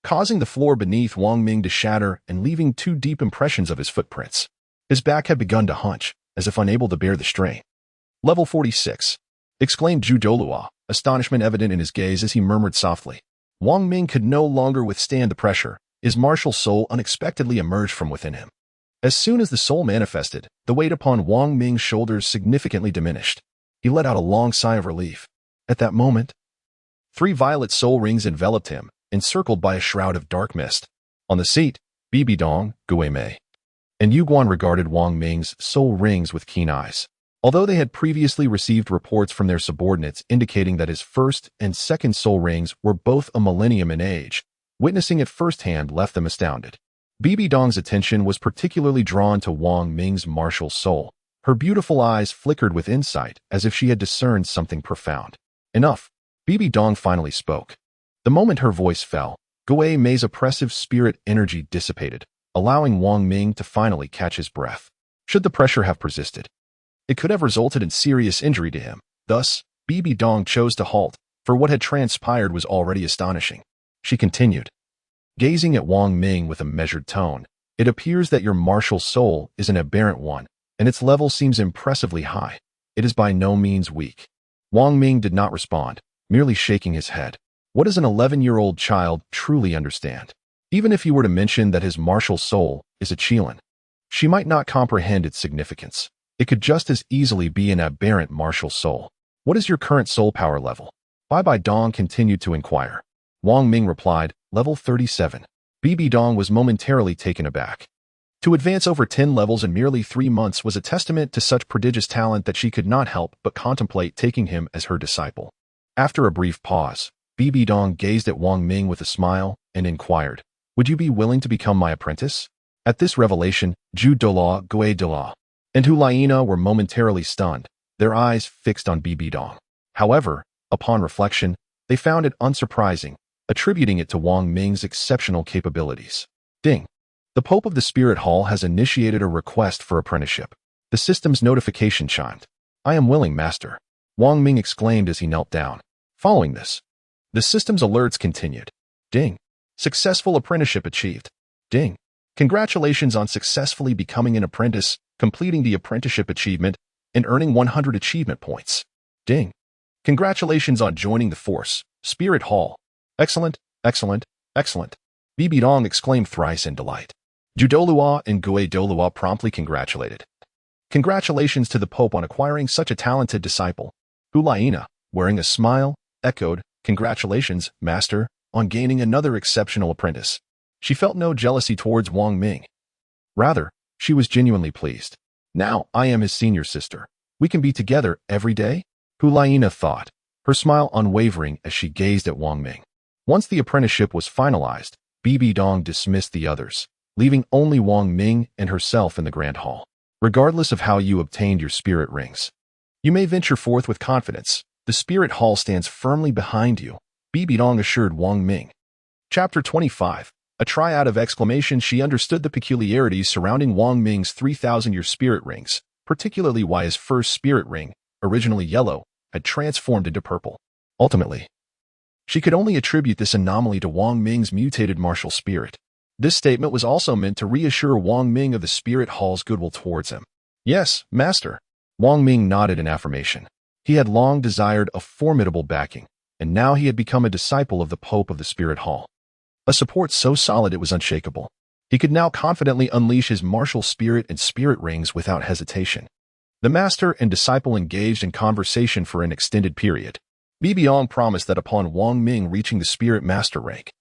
causing the floor beneath Wang Ming to shatter and leaving two deep impressions of his footprints. His back had begun to hunch, as if unable to bear the strain. "Level 46, exclaimed Zhu Douluo, astonishment evident in his gaze as he murmured softly. Wang Ming could no longer withstand the pressure. His martial soul unexpectedly emerged from within him. As soon as the soul manifested, the weight upon Wang Ming's shoulders significantly diminished. He let out a long sigh of relief. At that moment, 3 violet soul rings enveloped him, encircled by a shroud of dark mist. On the seat, Bibi-Dong, Mei, and Yuguan regarded Wang Ming's soul rings with keen eyes. Although they had previously received reports from their subordinates indicating that his first and second soul rings were both a millennium in age, witnessing it firsthand left them astounded. Bibi-Dong's attention was particularly drawn to Wang Ming's martial soul. Her beautiful eyes flickered with insight as if she had discerned something profound. "Enough," Bibi-Dong finally spoke. The moment her voice fell, Mei's oppressive spirit energy dissipated, allowing Wang Ming to finally catch his breath. Should the pressure have persisted, it could have resulted in serious injury to him. Thus, Bibi-Dong chose to halt, for what had transpired was already astonishing. She continued, gazing at Wang Ming with a measured tone, "It appears that your martial soul is an aberrant one, and its level seems impressively high. It is by no means weak. Wang Ming did not respond, merely shaking his head. What does an 11-year-old child truly understand? Even if he were to mention that his martial soul is a Qilin, she might not comprehend its significance. It could just as easily be an aberrant martial soul. What is your current soul power level? Bai Dong continued to inquire. Wang Ming replied, level 37. Bibi Dong was momentarily taken aback. To advance over 10 levels in merely 3 months was a testament to such prodigious talent that she could not help but contemplate taking him as her disciple. After a brief pause, Bibi Dong gazed at Wang Ming with a smile and inquired, would you be willing to become my apprentice? At this revelation, Zhu Douluo, Douluo, and Hulaina were momentarily stunned, their eyes fixed on Bibi Dong. However, upon reflection, they found it unsurprising, attributing it to Wang Ming's exceptional capabilities. Ding. The Pope of the Spirit Hall has initiated a request for apprenticeship. The system's notification chimed. I am willing, Master. Wang Ming exclaimed as he knelt down. Following this, the system's alerts continued. Ding. Successful apprenticeship achieved. Ding. Congratulations on successfully becoming an apprentice, completing the apprenticeship achievement, and earning 100 achievement points. Ding. Congratulations on joining the Force, Spirit Hall. Excellent, excellent, excellent. Bibi Dong exclaimed thrice in delight. Douluo and Douluo promptly congratulated. Congratulations to the Pope on acquiring such a talented disciple. Hulaina, wearing a smile, echoed, Congratulations, Master, on gaining another exceptional apprentice. She felt no jealousy towards Wang Ming. Rather, she was genuinely pleased. Now I am his senior sister. We can be together every day? Hulaina thought, her smile unwavering as she gazed at Wang Ming. Once the apprenticeship was finalized, Bibi Dong dismissed the others, leaving only Wang Ming and herself in the Grand Hall. Regardless of how you obtained your spirit rings, you may venture forth with confidence. The Spirit Hall stands firmly behind you, Bibi Dong assured Wang Ming. Chapter 25. A triad of exclamations. She understood the peculiarities surrounding Wang Ming's 3,000-year spirit rings, particularly why his first spirit ring, originally yellow, had transformed into purple. Ultimately, she could only attribute this anomaly to Wang Ming's mutated martial spirit. This statement was also meant to reassure Wang Ming of the Spirit Hall's goodwill towards him. Yes, Master. Wang Ming nodded in affirmation. He had long desired a formidable backing, and now he had become a disciple of the Pope of the Spirit Hall. A support so solid it was unshakable. He could now confidently unleash his martial spirit and spirit rings without hesitation. The master and disciple engaged in conversation for an extended period. Bibi Dong promised that upon Wang Ming reaching the spirit master rank,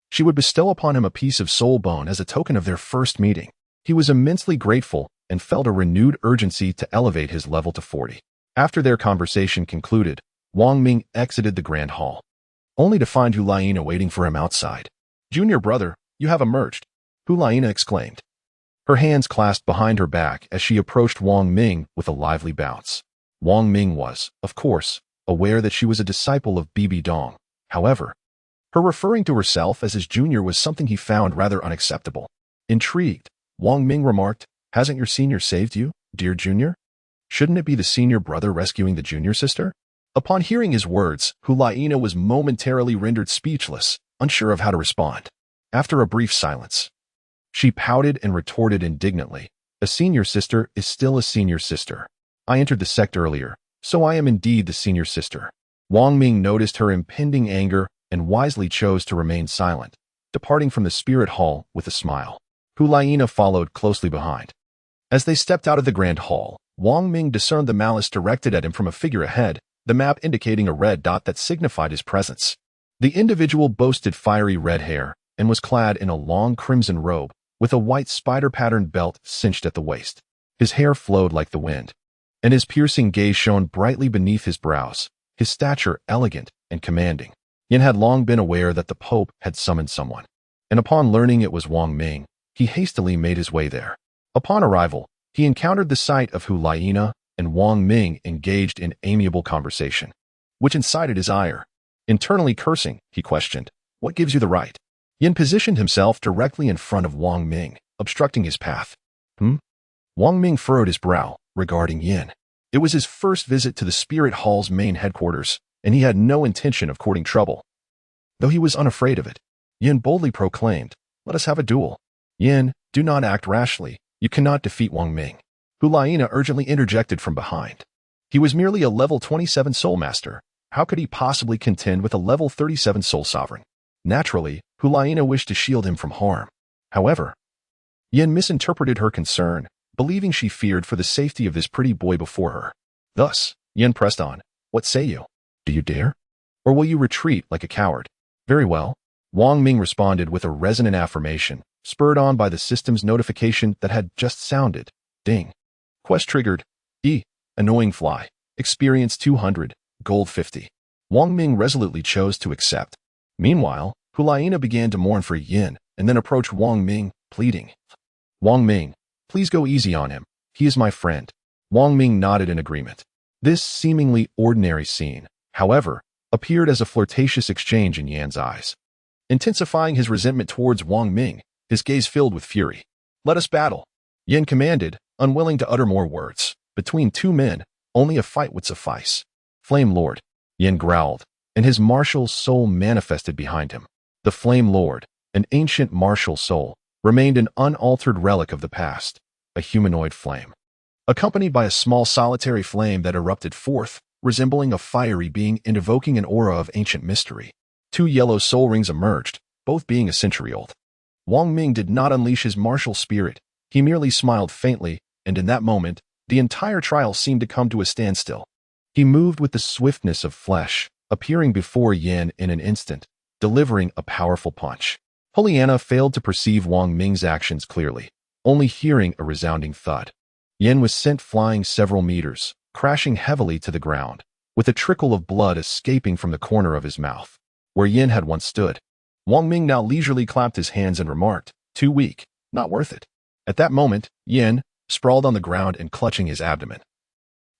she would bestow upon him a piece of soul bone as a token of their first meeting. He was immensely grateful and felt a renewed urgency to elevate his level to 40. After their conversation concluded, Wang Ming exited the Grand Hall, only to find Hulaina waiting for him outside. Junior brother, you have emerged, Hulaina exclaimed. Her hands clasped behind her back as she approached Wang Ming with a lively bounce. Wang Ming was, of course, aware that she was a disciple of Bibi Dong. However, her referring to herself as his junior was something he found rather unacceptable. Intrigued, Wang Ming remarked, hasn't your senior saved you, dear junior? Shouldn't it be the senior brother rescuing the junior sister? Upon hearing his words, Hulaina was momentarily rendered speechless, unsure of how to respond. After a brief silence, she pouted and retorted indignantly, a senior sister is still a senior sister. I entered the sect earlier, so I am indeed the senior sister. Wang Ming noticed her impending anger and wisely chose to remain silent, departing from the Spirit Hall with a smile. Hulaina followed closely behind. As they stepped out of the Grand Hall, Wang Ming discerned the malice directed at him from a figure ahead, the map indicating a red dot that signified his presence. The individual boasted fiery red hair and was clad in a long crimson robe with a white spider-patterned belt cinched at the waist. His hair flowed like the wind, and his piercing gaze shone brightly beneath his brows, his stature elegant and commanding. Yin had long been aware that the Pope had summoned someone, and upon learning it was Wang Ming, he hastily made his way there. Upon arrival, he encountered the sight of Hulaina and Wang Ming engaged in amiable conversation, which incited his ire. Internally cursing, he questioned, what gives you the right? Yin positioned himself directly in front of Wang Ming, obstructing his path. Wang Ming furrowed his brow, regarding Yin. It was his first visit to the Spirit Hall's main headquarters, and he had no intention of courting trouble. Though he was unafraid of it, Yin boldly proclaimed, let us have a duel. Yin, do not act rashly. You cannot defeat Wang Ming. Hulaina urgently interjected from behind. He was merely a level 27 soul master. How could he possibly contend with a level 37 soul sovereign? Naturally, Hulaina wished to shield him from harm. However, Yin misinterpreted her concern, believing she feared for the safety of this pretty boy before her. Thus, Yin pressed on. What say you? Do you dare? Or will you retreat like a coward? Very well. Wang Ming responded with a resonant affirmation, spurred on by the system's notification that had just sounded. Ding. Quest triggered. Annoying fly. Experience 200. Gold 50. Wang Ming resolutely chose to accept. Meanwhile, Hulaina began to mourn for Yin and then approached Wang Ming, pleading. Wang Ming, please go easy on him. He is my friend. Wang Ming nodded in agreement. This seemingly ordinary scene, however, appeared as a flirtatious exchange in Yan's eyes. Intensifying his resentment towards Wang Ming, his gaze filled with fury. Let us battle. Yin commanded, unwilling to utter more words. Between two men, only a fight would suffice. Flame Lord, Yin growled, and his martial soul manifested behind him. The Flame Lord, an ancient martial soul, remained an unaltered relic of the past, a humanoid flame. Accompanied by a small solitary flame that erupted forth, resembling a fiery being and evoking an aura of ancient mystery. Two yellow soul rings emerged, both being a century old. Wang Ming did not unleash his martial spirit, he merely smiled faintly, and in that moment, the entire trial seemed to come to a standstill. He moved with the swiftness of flesh, appearing before Yin in an instant, delivering a powerful punch. Hulaina failed to perceive Wang Ming's actions clearly, only hearing a resounding thud. Yin was sent flying several meters, crashing heavily to the ground, with a trickle of blood escaping from the corner of his mouth. Where Yin had once stood, Wang Ming now leisurely clapped his hands and remarked, too weak, not worth it. At that moment, Yin, sprawled on the ground and clutching his abdomen,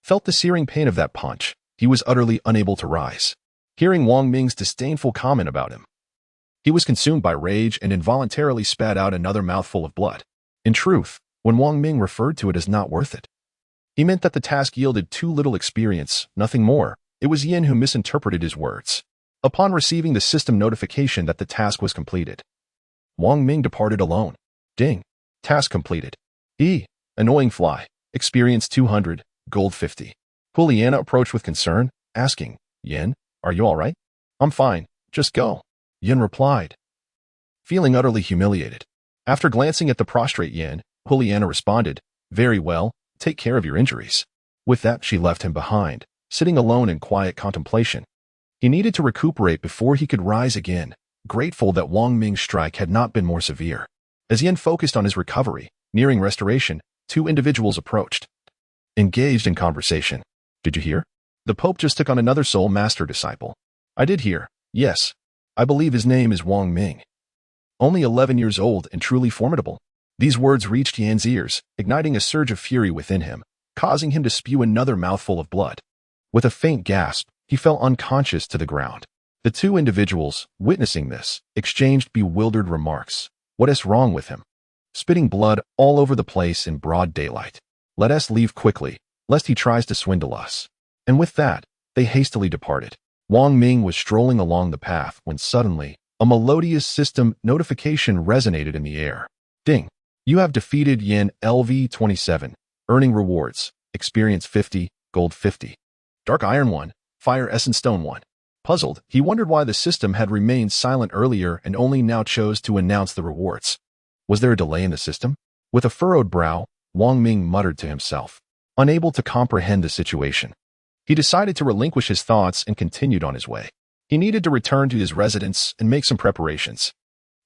felt the searing pain of that punch. He was utterly unable to rise. Hearing Wang Ming's disdainful comment about him, he was consumed by rage and involuntarily spat out another mouthful of blood. In truth, when Wang Ming referred to it as not worth it, he meant that the task yielded too little experience, nothing more. It was Yin who misinterpreted his words. Upon receiving the system notification that the task was completed, Wang Ming departed alone. Ding. Task completed. Annoying fly. Experience 200. Gold 50. Hulaina approached with concern, asking, Yin, are you all right? I'm fine. Just go. Yin replied, feeling utterly humiliated. After glancing at the prostrate Yin, Hulaina responded, very well, take care of your injuries. With that, she left him behind, sitting alone in quiet contemplation. He needed to recuperate before he could rise again, grateful that Wang Ming's strike had not been more severe. As Yin focused on his recovery, nearing restoration, two individuals approached, engaged in conversation. Did you hear? The Pope just took on another soul master disciple. I did hear, yes. I believe his name is Wang Ming. Only 11 years old and truly formidable. These words reached Yan's ears, igniting a surge of fury within him, causing him to spew another mouthful of blood. With a faint gasp, he fell unconscious to the ground. The two individuals, witnessing this, exchanged bewildered remarks. What is wrong with him? Spitting blood all over the place in broad daylight. Let us leave quickly, lest he tries to swindle us. And with that, they hastily departed. Wang Ming was strolling along the path when suddenly, a melodious system notification resonated in the air. Ding. You have defeated Yin LV27, earning rewards, experience 50, gold 50. Dark Iron 1, Fire Essence Stone 1. Puzzled, he wondered why the system had remained silent earlier and only now chose to announce the rewards. Was there a delay in the system? With a furrowed brow, Wang Ming muttered to himself, unable to comprehend the situation. He decided to relinquish his thoughts and continued on his way. He needed to return to his residence and make some preparations.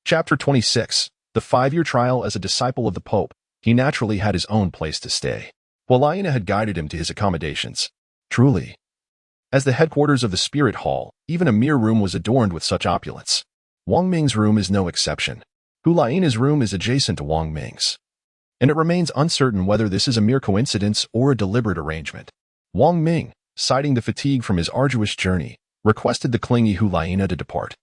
Chapter 26. The 5-year trial as a disciple of the Pope. He naturally had his own place to stay. Hulaina had guided him to his accommodations. Truly, as the headquarters of the Spirit Hall, even a mere room was adorned with such opulence. Wang Ming's room is no exception. Hulaina's room is adjacent to Wang Ming's, and it remains uncertain whether this is a mere coincidence or a deliberate arrangement. Wang Ming, citing the fatigue from his arduous journey, requested the clingy Hulaina to depart.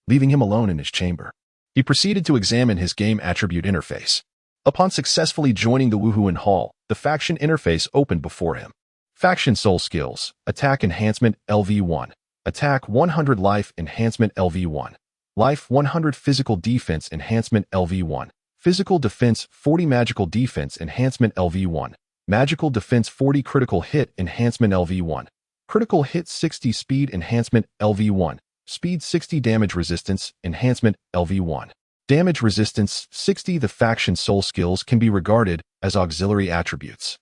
Leaving him alone in his chamber, he proceeded to examine his game attribute interface. Upon successfully joining the Wuhuan Hall, the faction interface opened before him. Faction Soul Skills, Attack Enhancement LV1, Attack 100 Life Enhancement LV1, Life 100 Physical Defense Enhancement LV1, Physical Defense 40 Magical Defense Enhancement LV1, Magical Defense 40 Critical Hit Enhancement LV1. Critical Hit 60 Speed Enhancement LV1. Speed 60 Damage Resistance Enhancement LV1. Damage Resistance 60. The faction soul skills can be regarded as auxiliary attributes,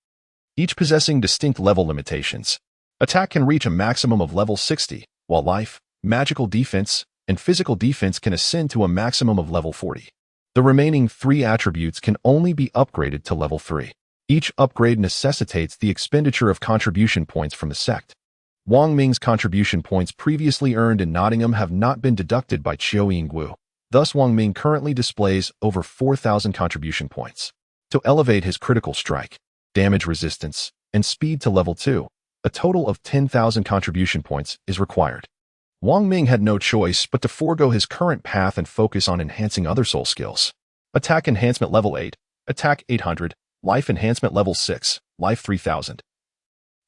each possessing distinct level limitations. Attack can reach a maximum of level 60, while life, magical defense, and physical defense can ascend to a maximum of level 40. The remaining 3 attributes can only be upgraded to level 3. Each upgrade necessitates the expenditure of contribution points from the sect. Wang Ming's contribution points previously earned in Nottingham have not been deducted by Qiu. Thus, Wang Ming currently displays over 4,000 contribution points. To elevate his critical strike, damage resistance, and speed to level 2, a total of 10,000 contribution points is required. Wang Ming had no choice but to forego his current path and focus on enhancing other soul skills. Attack Enhancement Level 8, Attack 800, Life Enhancement Level 6, Life 3000.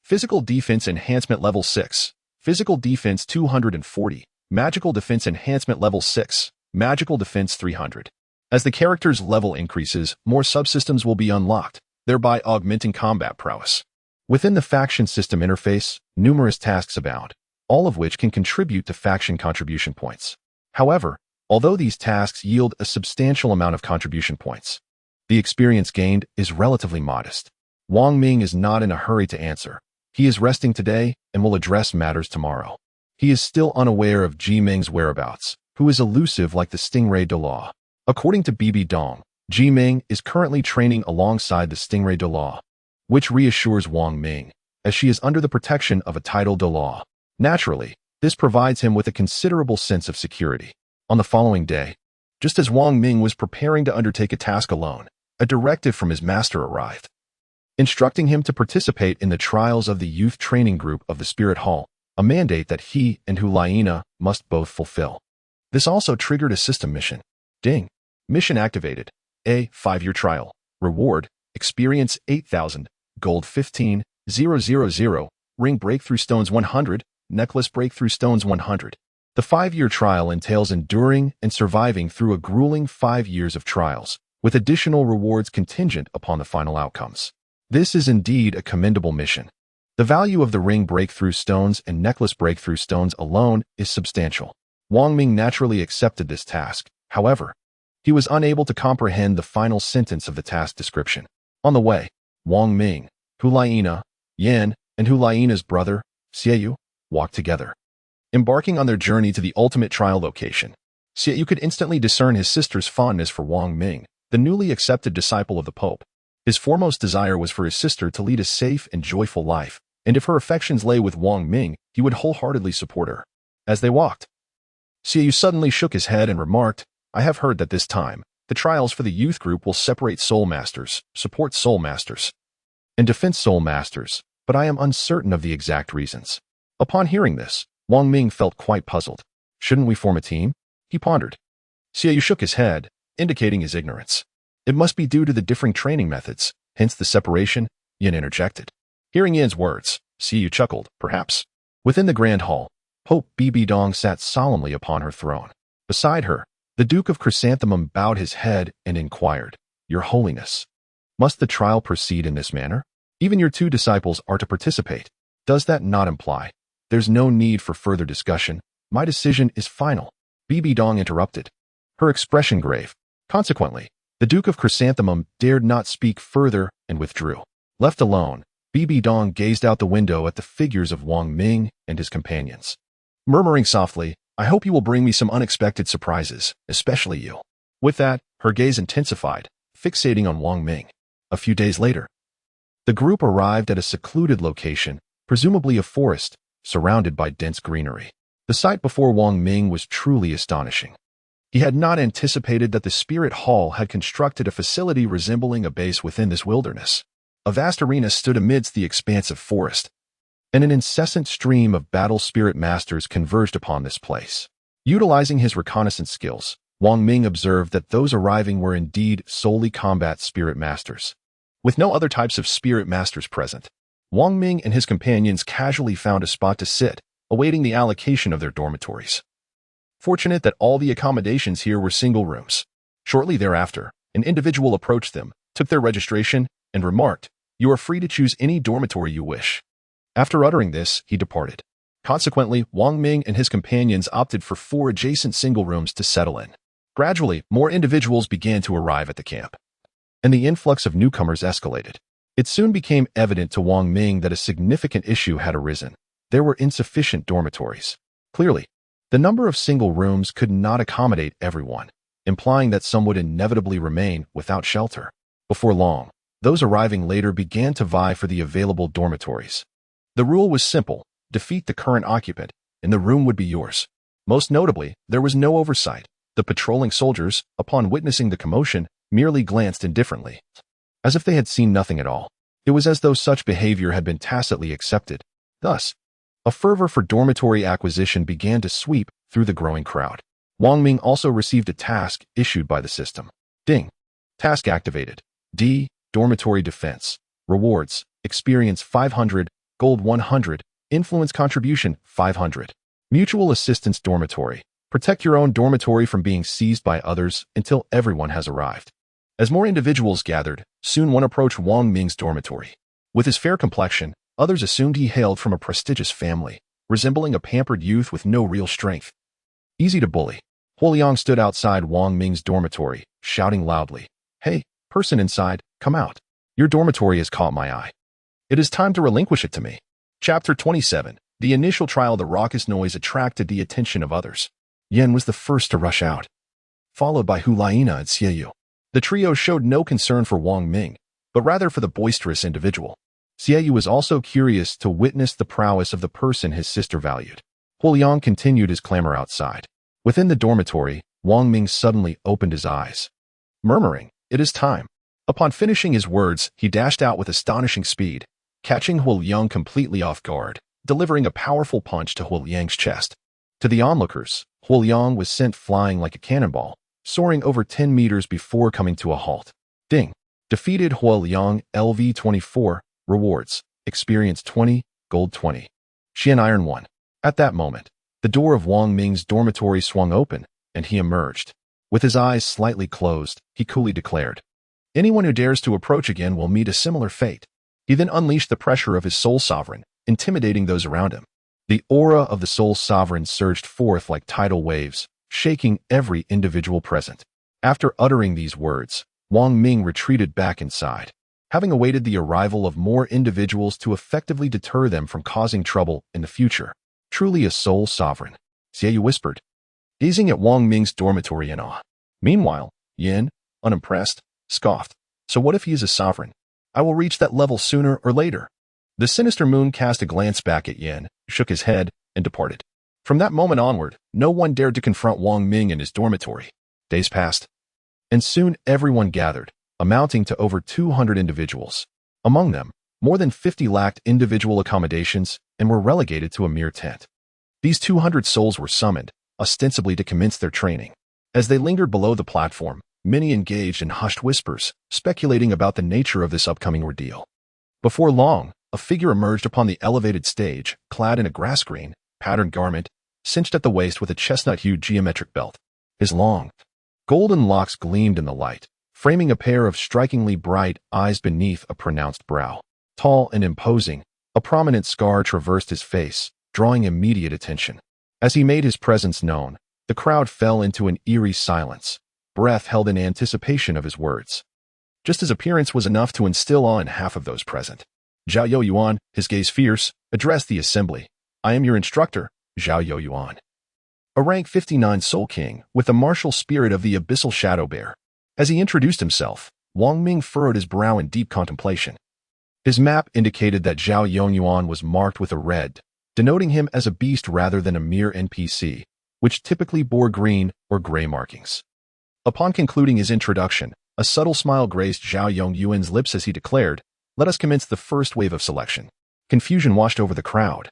Physical Defense Enhancement Level 6, Physical Defense 240, Magical Defense Enhancement Level 6, Magical Defense 300. As the character's level increases, more subsystems will be unlocked, thereby augmenting combat prowess. Within the faction system interface, numerous tasks abound, all of which can contribute to faction contribution points. However, although these tasks yield a substantial amount of contribution points, the experience gained is relatively modest. Wang Ming is not in a hurry to answer. He is resting today and will address matters tomorrow. He is still unaware of Ji Meng's whereabouts, who is elusive like the stingray Douluo. According to Bibi Dong, Ji Meng is currently training alongside the stingray Douluo, which reassures Wang Ming, as she is under the protection of a titled Douluo. Naturally, this provides him with a considerable sense of security. On the following day, just as Wang Ming was preparing to undertake a task alone, a directive from his master arrived, instructing him to participate in the trials of the youth training group of the Spirit Hall, a mandate that he and Huliana must both fulfill. This also triggered a system mission. Ding. Mission activated. A 5-year trial. Reward. Experience 8,000. Gold 15,000. Ring Breakthrough Stones 100. Necklace Breakthrough Stones 100. The 5-year trial entails enduring and surviving through a grueling 5 years of trials, with additional rewards contingent upon the final outcomes. This is indeed a commendable mission. The value of the Ring Breakthrough Stones and Necklace Breakthrough Stones alone is substantial. Wang Ming naturally accepted this task. However, he was unable to comprehend the final sentence of the task description. On the way, Wang Ming, Huliana, Yan, and Huliana's brother, Xiaoyu, walked together. Embarking on their journey to the ultimate trial location, Xiaoyu could instantly discern his sister's fondness for Wang Ming, the newly accepted disciple of the Pope. His foremost desire was for his sister to lead a safe and joyful life, and if her affections lay with Wang Ming, he would wholeheartedly support her. As they walked, Xiaoyu suddenly shook his head and remarked, "I have heard that this time, the trials for the youth group will separate soul masters, support soul masters, and defend soul masters, but I am uncertain of the exact reasons." Upon hearing this, Wang Ming felt quite puzzled. "Shouldn't we form a team?" he pondered. Xiaoyu shook his head, indicating his ignorance. "It must be due to the differing training methods, hence the separation," Yan interjected. Hearing Yan's words, Xiaoyu chuckled, "Perhaps." Within the Grand Hall, Pope Bibi Dong sat solemnly upon her throne. Beside her, the Duke of Chrysanthemum bowed his head and inquired, "Your Holiness, must the trial proceed in this manner? Even your 2 disciples are to participate. Does that not imply there's no need for further discussion? My decision is final." Bibi Dong interrupted, her expression grave. Consequently, the Duke of Chrysanthemum dared not speak further and withdrew. Left alone, Bibi Dong gazed out the window at the figures of Wang Ming and his companions, murmuring softly, "I hope you will bring me some unexpected surprises, especially you." With that, her gaze intensified, fixating on Wang Ming. A few days later, the group arrived at a secluded location, presumably a forest, surrounded by dense greenery. The sight before Wang Ming was truly astonishing. He had not anticipated that the Spirit Hall had constructed a facility resembling a base within this wilderness. A vast arena stood amidst the expansive forest, and an incessant stream of battle spirit masters converged upon this place. Utilizing his reconnaissance skills, Wang Ming observed that those arriving were indeed solely combat spirit masters. With no other types of spirit masters present, Wang Ming and his companions casually found a spot to sit, awaiting the allocation of their dormitories. Fortunate that all the accommodations here were single rooms. Shortly thereafter, an individual approached them, took their registration, and remarked, You are free to choose any dormitory you wish." After uttering this, he departed. Consequently, Wang Ming and his companions opted for 4 adjacent single rooms to settle in. Gradually, more individuals began to arrive at the camp, and the influx of newcomers escalated. It soon became evident to Wang Ming that a significant issue had arisen. There were insufficient dormitories. Clearly, the number of single rooms could not accommodate everyone, implying that some would inevitably remain without shelter. Before long, those arriving later began to vie for the available dormitories. The rule was simple: defeat the current occupant, and the room would be yours. Most notably, there was no oversight. The patrolling soldiers, upon witnessing the commotion, merely glanced indifferently, as if they had seen nothing at all. It was as though such behavior had been tacitly accepted. Thus, a fervor for dormitory acquisition began to sweep through the growing crowd. Wang Ming also received a task issued by the system. Ding. Task activated. D. Dormitory defense. Rewards: experience 500, gold 100, influence contribution 500. Mutual assistance dormitory. Protect your own dormitory from being seized by others until everyone has arrived. As more individuals gathered, soon one approached Wang Ming's dormitory. With his fair complexion, others assumed he hailed from a prestigious family, resembling a pampered youth with no real strength. Easy to bully. Huoliang stood outside Wang Ming's dormitory, shouting loudly, "Hey, person inside, come out. Your dormitory has caught my eye. It is time to relinquish it to me." Chapter 27. The initial trial. The raucous noise attracted the attention of others. Yan was the first to rush out, followed by Huliana and Xiaoyu. The trio showed no concern for Wang Ming, but rather for the boisterous individual. Xiaoyu was also curious to witness the prowess of the person his sister valued. Huoliang continued his clamor outside. Within the dormitory, Wang Ming suddenly opened his eyes, murmuring, "It is time." Upon finishing his words, he dashed out with astonishing speed, catching Huoliang completely off guard, delivering a powerful punch to Huoliang's chest. To the onlookers, Huoliang was sent flying like a cannonball, soaring over 10 meters before coming to a halt. Ding. Defeated Huoliang. LV 24. Rewards: experience 20, gold 20. Xian Iron 1. At that moment, the door of Wang Ming's dormitory swung open, and he emerged. With his eyes slightly closed, he coolly declared, "Anyone who dares to approach again will meet a similar fate." He then unleashed the pressure of his soul sovereign, intimidating those around him. The aura of the soul sovereign surged forth like tidal waves, shaking every individual present. After uttering these words, Wang Ming retreated back inside, having awaited the arrival of more individuals to effectively deter them from causing trouble in the future. Truly a soul sovereign, Xiaoyu whispered, gazing at Wang Ming's dormitory in awe. Meanwhile, Yin, unimpressed, scoffed, "So what if he is a sovereign? I will reach that level sooner or later." The sinister moon cast a glance back at Yin, shook his head, and departed. From that moment onward, no one dared to confront Wang Ming in his dormitory. Days passed, and soon everyone gathered, amounting to over 200 individuals. Among them, more than 50 lacked individual accommodations and were relegated to a mere tent. These 200 souls were summoned, ostensibly to commence their training. As they lingered below the platform, many engaged in hushed whispers, speculating about the nature of this upcoming ordeal. Before long, a figure emerged upon the elevated stage, clad in a grass-green, patterned garment, cinched at the waist with a chestnut-hued geometric belt. His long, golden locks gleamed in the light, framing a pair of strikingly bright eyes beneath a pronounced brow. Tall and imposing, a prominent scar traversed his face, drawing immediate attention. As he made his presence known, the crowd fell into an eerie silence, breath held in anticipation of his words. Just his appearance was enough to instill awe in half of those present. Zhao Yuan, his gaze fierce, addressed the assembly. "I am your instructor, Zhao Yuan, a rank 59 Soul King with the martial spirit of the Abyssal Shadow Bear." As he introduced himself, Wang Ming furrowed his brow in deep contemplation. His map indicated that Zhao Yuan was marked with a red, denoting him as a beast rather than a mere NPC, which typically bore green or gray markings. Upon concluding his introduction, a subtle smile graced Zhao Yuan's lips as he declared, "Let us commence the first wave of selection." Confusion washed over the crowd,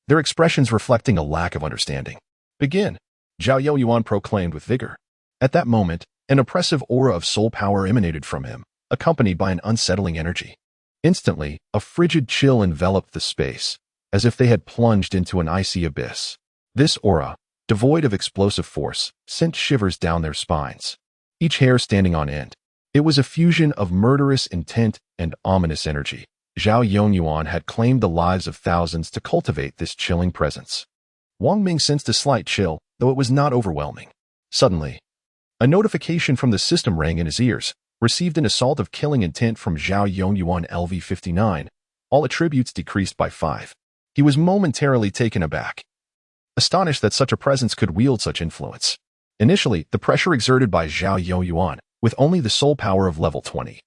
their expressions reflecting a lack of understanding. "Begin," Zhao Yuan proclaimed with vigor. At that moment, an oppressive aura of soul power emanated from him, accompanied by an unsettling energy. Instantly, a frigid chill enveloped the space, as if they had plunged into an icy abyss. This aura, devoid of explosive force, sent shivers down their spines, each hair standing on end. It was a fusion of murderous intent and ominous energy. Zhao Yongyuan had claimed the lives of thousands to cultivate this chilling presence. Wang Ming sensed a slight chill, though it was not overwhelming. Suddenly, a notification from the system rang in his ears. Received an assault of killing intent from Zhao Yongyuan LV-59. All attributes decreased by 5. He was momentarily taken aback, astonished that such a presence could wield such influence. Initially, the pressure exerted by Zhao Yongyuan, with only the soul power of level 20,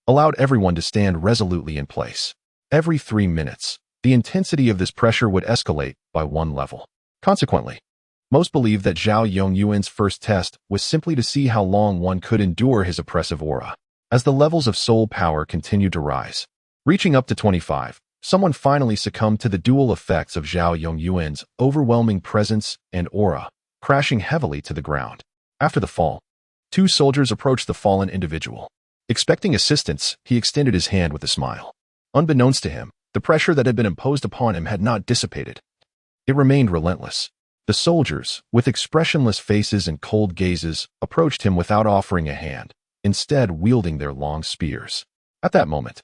allowed everyone to stand resolutely in place. Every 3 minutes, the intensity of this pressure would escalate by 1 level. Consequently, most believed that Zhao Yongyuan's first test was simply to see how long one could endure his oppressive aura. As the levels of soul power continued to rise, reaching up to 25, someone finally succumbed to the dual effects of Zhao Yongyuan's overwhelming presence and aura, crashing heavily to the ground. After the fall, 2 soldiers approached the fallen individual. Expecting assistance, he extended his hand with a smile. Unbeknownst to him, the pressure that had been imposed upon him had not dissipated. It remained relentless. The soldiers, with expressionless faces and cold gazes, approached him without offering a hand, instead wielding their long spears. At that moment,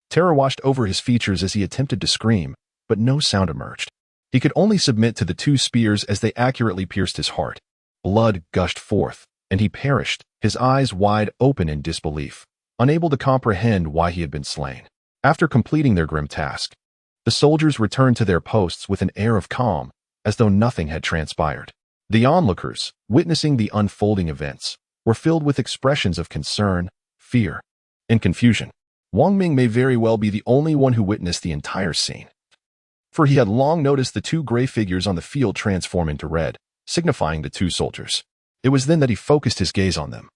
terror washed over his features as he attempted to scream, but no sound emerged. He could only submit to the 2 spears as they accurately pierced his heart. Blood gushed forth, and he perished, his eyes wide open in disbelief, unable to comprehend why he had been slain. After completing their grim task, the soldiers returned to their posts with an air of calm, as though nothing had transpired. The onlookers, witnessing the unfolding events, were filled with expressions of concern, fear, and confusion. Wang Ming may very well be the only one who witnessed the entire scene, for he had long noticed the 2 gray figures on the field transform into red, signifying the 2 soldiers. It was then that he focused his gaze on them.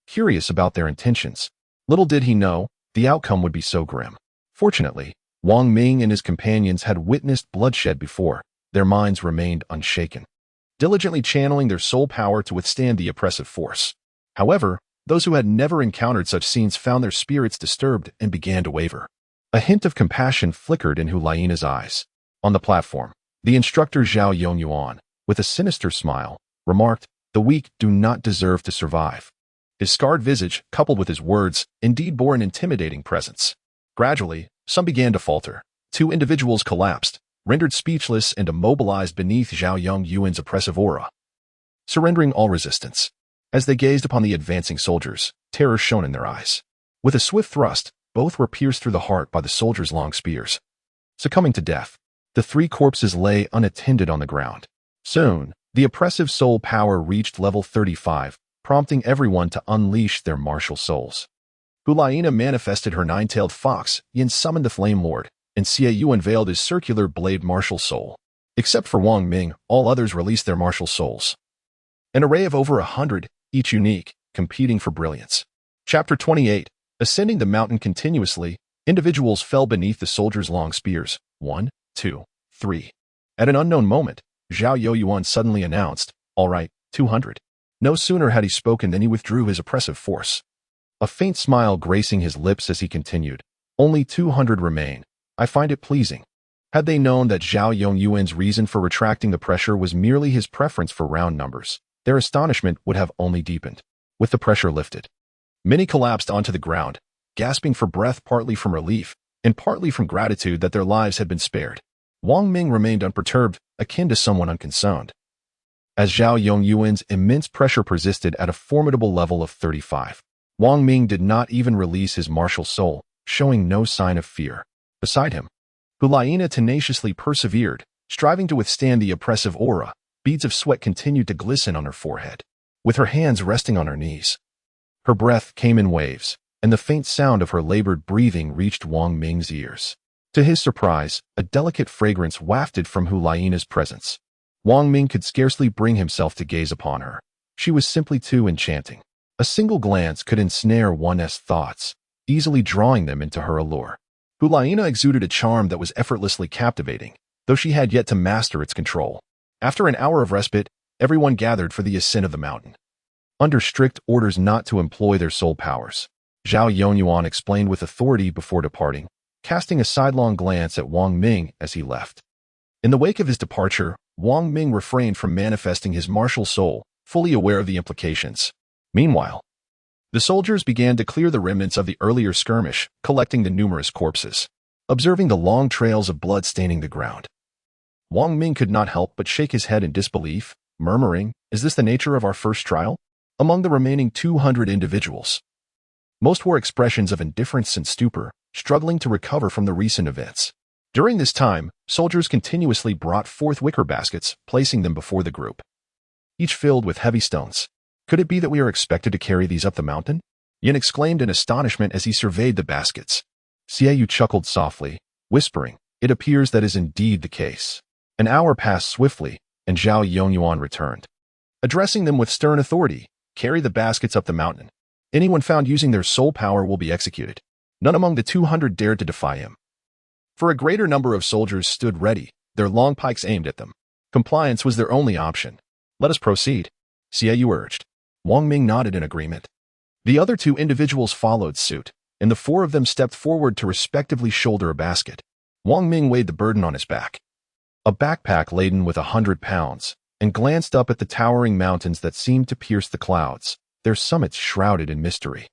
Curious about their intentions, little did he know the outcome would be so grim. Fortunately, Wang Ming and his companions had witnessed bloodshed before. Their minds remained unshaken, diligently channeling their soul power to withstand the oppressive force. However, those who had never encountered such scenes found their spirits disturbed and began to waver. A hint of compassion flickered in Hulaina's eyes. On the platform, the instructor Zhao Yongyuan, with a sinister smile, remarked, "The weak do not deserve to survive." His scarred visage, coupled with his words, indeed bore an intimidating presence. Gradually, some began to falter. 2 individuals collapsed, rendered speechless and immobilized beneath Zhao Yongyuan's oppressive aura, surrendering all resistance. As they gazed upon the advancing soldiers, terror shone in their eyes. With a swift thrust, both were pierced through the heart by the soldiers' long spears. Succumbing to death, the 3 corpses lay unattended on the ground. Soon, the oppressive soul power reached level 35, prompting everyone to unleash their martial souls. Hulaina manifested her 9-tailed fox, Yin summoned the Flame Lord, and Xiaoyu unveiled his circular blade martial soul. Except for Wang Ming, all others released their martial souls. An array of over 100, each unique, competing for brilliance. Chapter 28. Ascending the mountain continuously, individuals fell beneath the soldiers' long spears. 1, 2, 3. At an unknown moment, Zhao Yoyuan suddenly announced, "All right, 200. No sooner had he spoken than he withdrew his oppressive force. A faint smile gracing his lips as he continued, "Only 200 remain. I find it pleasing." Had they known that Zhao Yongyuan's reason for retracting the pressure was merely his preference for round numbers, their astonishment would have only deepened. With the pressure lifted, many collapsed onto the ground, gasping for breath partly from relief and partly from gratitude that their lives had been spared. Wang Ming remained unperturbed, akin to someone unconcerned. As Zhao Yongyuan's immense pressure persisted at a formidable level of 35, Wang Ming did not even release his martial soul, showing no sign of fear. Beside him, Hulaina tenaciously persevered, striving to withstand the oppressive aura. Beads of sweat continued to glisten on her forehead. With her hands resting on her knees, her breath came in waves, and the faint sound of her labored breathing reached Wang Ming's ears. To his surprise, a delicate fragrance wafted from Hulaina's presence. Wang Ming could scarcely bring himself to gaze upon her. She was simply too enchanting. A single glance could ensnare one's thoughts, easily drawing them into her allure. Hulaina exuded a charm that was effortlessly captivating, though she had yet to master its control. After an hour of respite, everyone gathered for the ascent of the mountain. Under strict orders not to employ their soul powers, Zhao Yongyuan explained with authority before departing, casting a sidelong glance at Wang Ming as he left. In the wake of his departure, Wang Ming refrained from manifesting his martial soul, fully aware of the implications. Meanwhile, The soldiers began to clear the remnants of the earlier skirmish, collecting the numerous corpses, observing the long trails of blood staining the ground. Wang Ming could not help but shake his head in disbelief, murmuring, "Is this the nature of our first trial?" Among the remaining 200 individuals, most wore expressions of indifference and stupor, struggling to recover from the recent events. During this time, soldiers continuously brought forth wicker baskets, placing them before the group, each filled with heavy stones. "Could it be that we are expected to carry these up the mountain?" Yin exclaimed in astonishment as he surveyed the baskets. Xiaoyu chuckled softly, whispering, "It appears that is indeed the case." An hour passed swiftly, and Zhao Yongyuan returned, addressing them with stern authority. "Carry the baskets up the mountain. Anyone found using their soul power will be executed." None among the 200 dared to defy him, for a greater number of soldiers stood ready, their long pikes aimed at them. Compliance was their only option. "Let us proceed," Xiaoyu urged. Wang Ming nodded in agreement. The other two individuals followed suit, and the four of them stepped forward to respectively shoulder a basket. Wang Ming weighed the burden on his back, a backpack laden with 100 pounds, and glanced up at the towering mountains that seemed to pierce the clouds, their summits shrouded in mystery.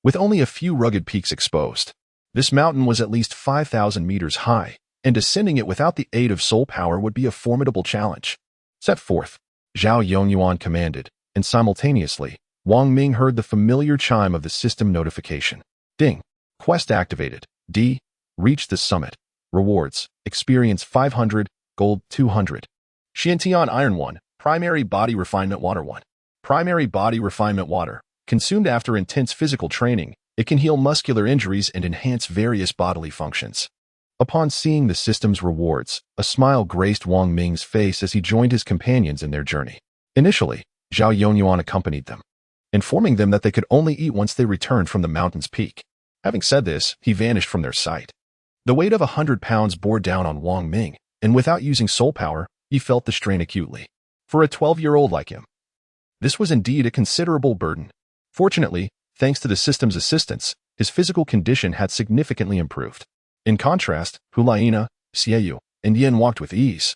With only a few rugged peaks exposed, this mountain was at least 5,000 meters high, and descending it without the aid of soul power would be a formidable challenge. "Set forth," Zhao Yongyuan commanded, and simultaneously, Wang Ming heard the familiar chime of the system notification. Ding. Quest activated. D. Reach the summit. Rewards. Experience 500, gold 200. Xiantian Iron 1. Primary Body Refinement Water 1. Primary Body Refinement Water. Consumed after intense physical training, it can heal muscular injuries and enhance various bodily functions. Upon seeing the system's rewards, a smile graced Wang Ming's face as he joined his companions in their journey. Initially, Zhao Yongyuan accompanied them, informing them that they could only eat once they returned from the mountain's peak. Having said this, he vanished from their sight. The weight of 100 pounds bore down on Wang Ming, and without using soul power, he felt the strain acutely. For a 12-year-old like him, this was indeed a considerable burden. Fortunately, thanks to the system's assistance, his physical condition had significantly improved. In contrast, Hulaina, Xiaoyu, and Yin walked with ease,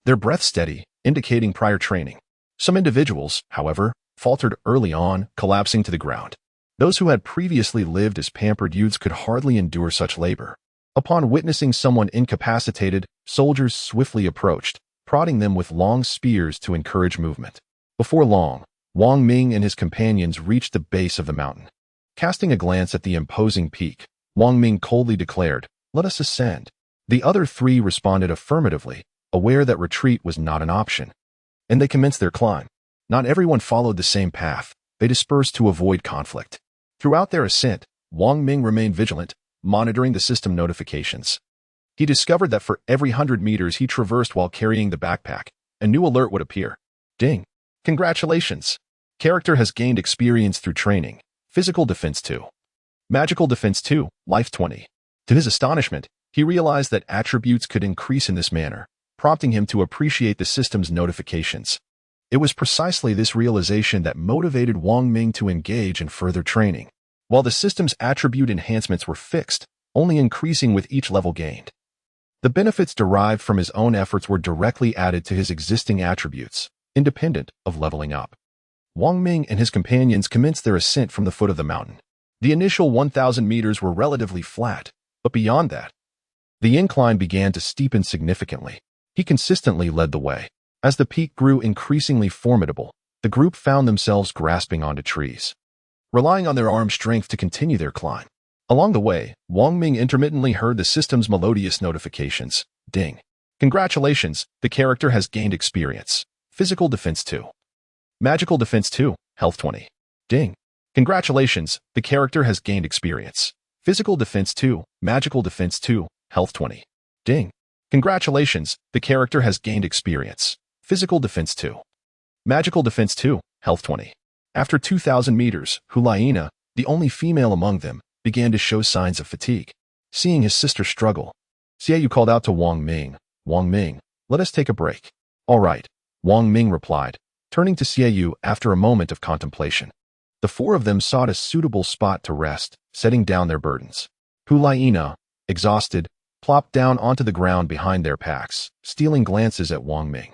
their breath steady, indicating prior training. Some individuals, however, faltered early on, collapsing to the ground. Those who had previously lived as pampered youths could hardly endure such labor. Upon witnessing someone incapacitated, soldiers swiftly approached, prodding them with long spears to encourage movement. Before long, Wang Ming and his companions reached the base of the mountain. Casting a glance at the imposing peak, Wang Ming coldly declared, "Let us ascend." The other three responded affirmatively, aware that retreat was not an option, and they commenced their climb. Not everyone followed the same path. They dispersed to avoid conflict. Throughout their ascent, Wang Ming remained vigilant, monitoring the system notifications. He discovered that for every 100 meters he traversed while carrying the backpack, a new alert would appear. Ding. Congratulations. Character has gained experience through training. Physical defense 2. Magical defense 2, life 20. To his astonishment, he realized that attributes could increase in this manner, prompting him to appreciate the system's notifications. It was precisely this realization that motivated Wang Ming to engage in further training. While the system's attribute enhancements were fixed, only increasing with each level gained, the benefits derived from his own efforts were directly added to his existing attributes, independent of leveling up. Wang Ming and his companions commenced their ascent from the foot of the mountain. The initial 1,000 meters were relatively flat, but beyond that, the incline began to steepen significantly. He consistently led the way. As the peak grew increasingly formidable, the group found themselves grasping onto trees, relying on their arm strength to continue their climb. Along the way, Wang Ming intermittently heard the system's melodious notifications. Ding. Congratulations, the character has gained experience. Physical defense 2. Magical defense 2, health 20. Ding. Congratulations, the character has gained experience. Physical defense 2, magical defense 2, health 20. Ding. Congratulations, the character has gained experience. Physical defense 2. Magical defense 2, health 20. After 2,000 meters, Hulaina, the only female among them, began to show signs of fatigue. Seeing his sister struggle, Xiaoyu called out to Wang Ming, "Wang Ming, let us take a break." "All right," Wang Ming replied, turning to Xiaoyu after a moment of contemplation. The four of them sought a suitable spot to rest, setting down their burdens. Hulaina, exhausted, plopped down onto the ground behind their packs, stealing glances at Wang Ming.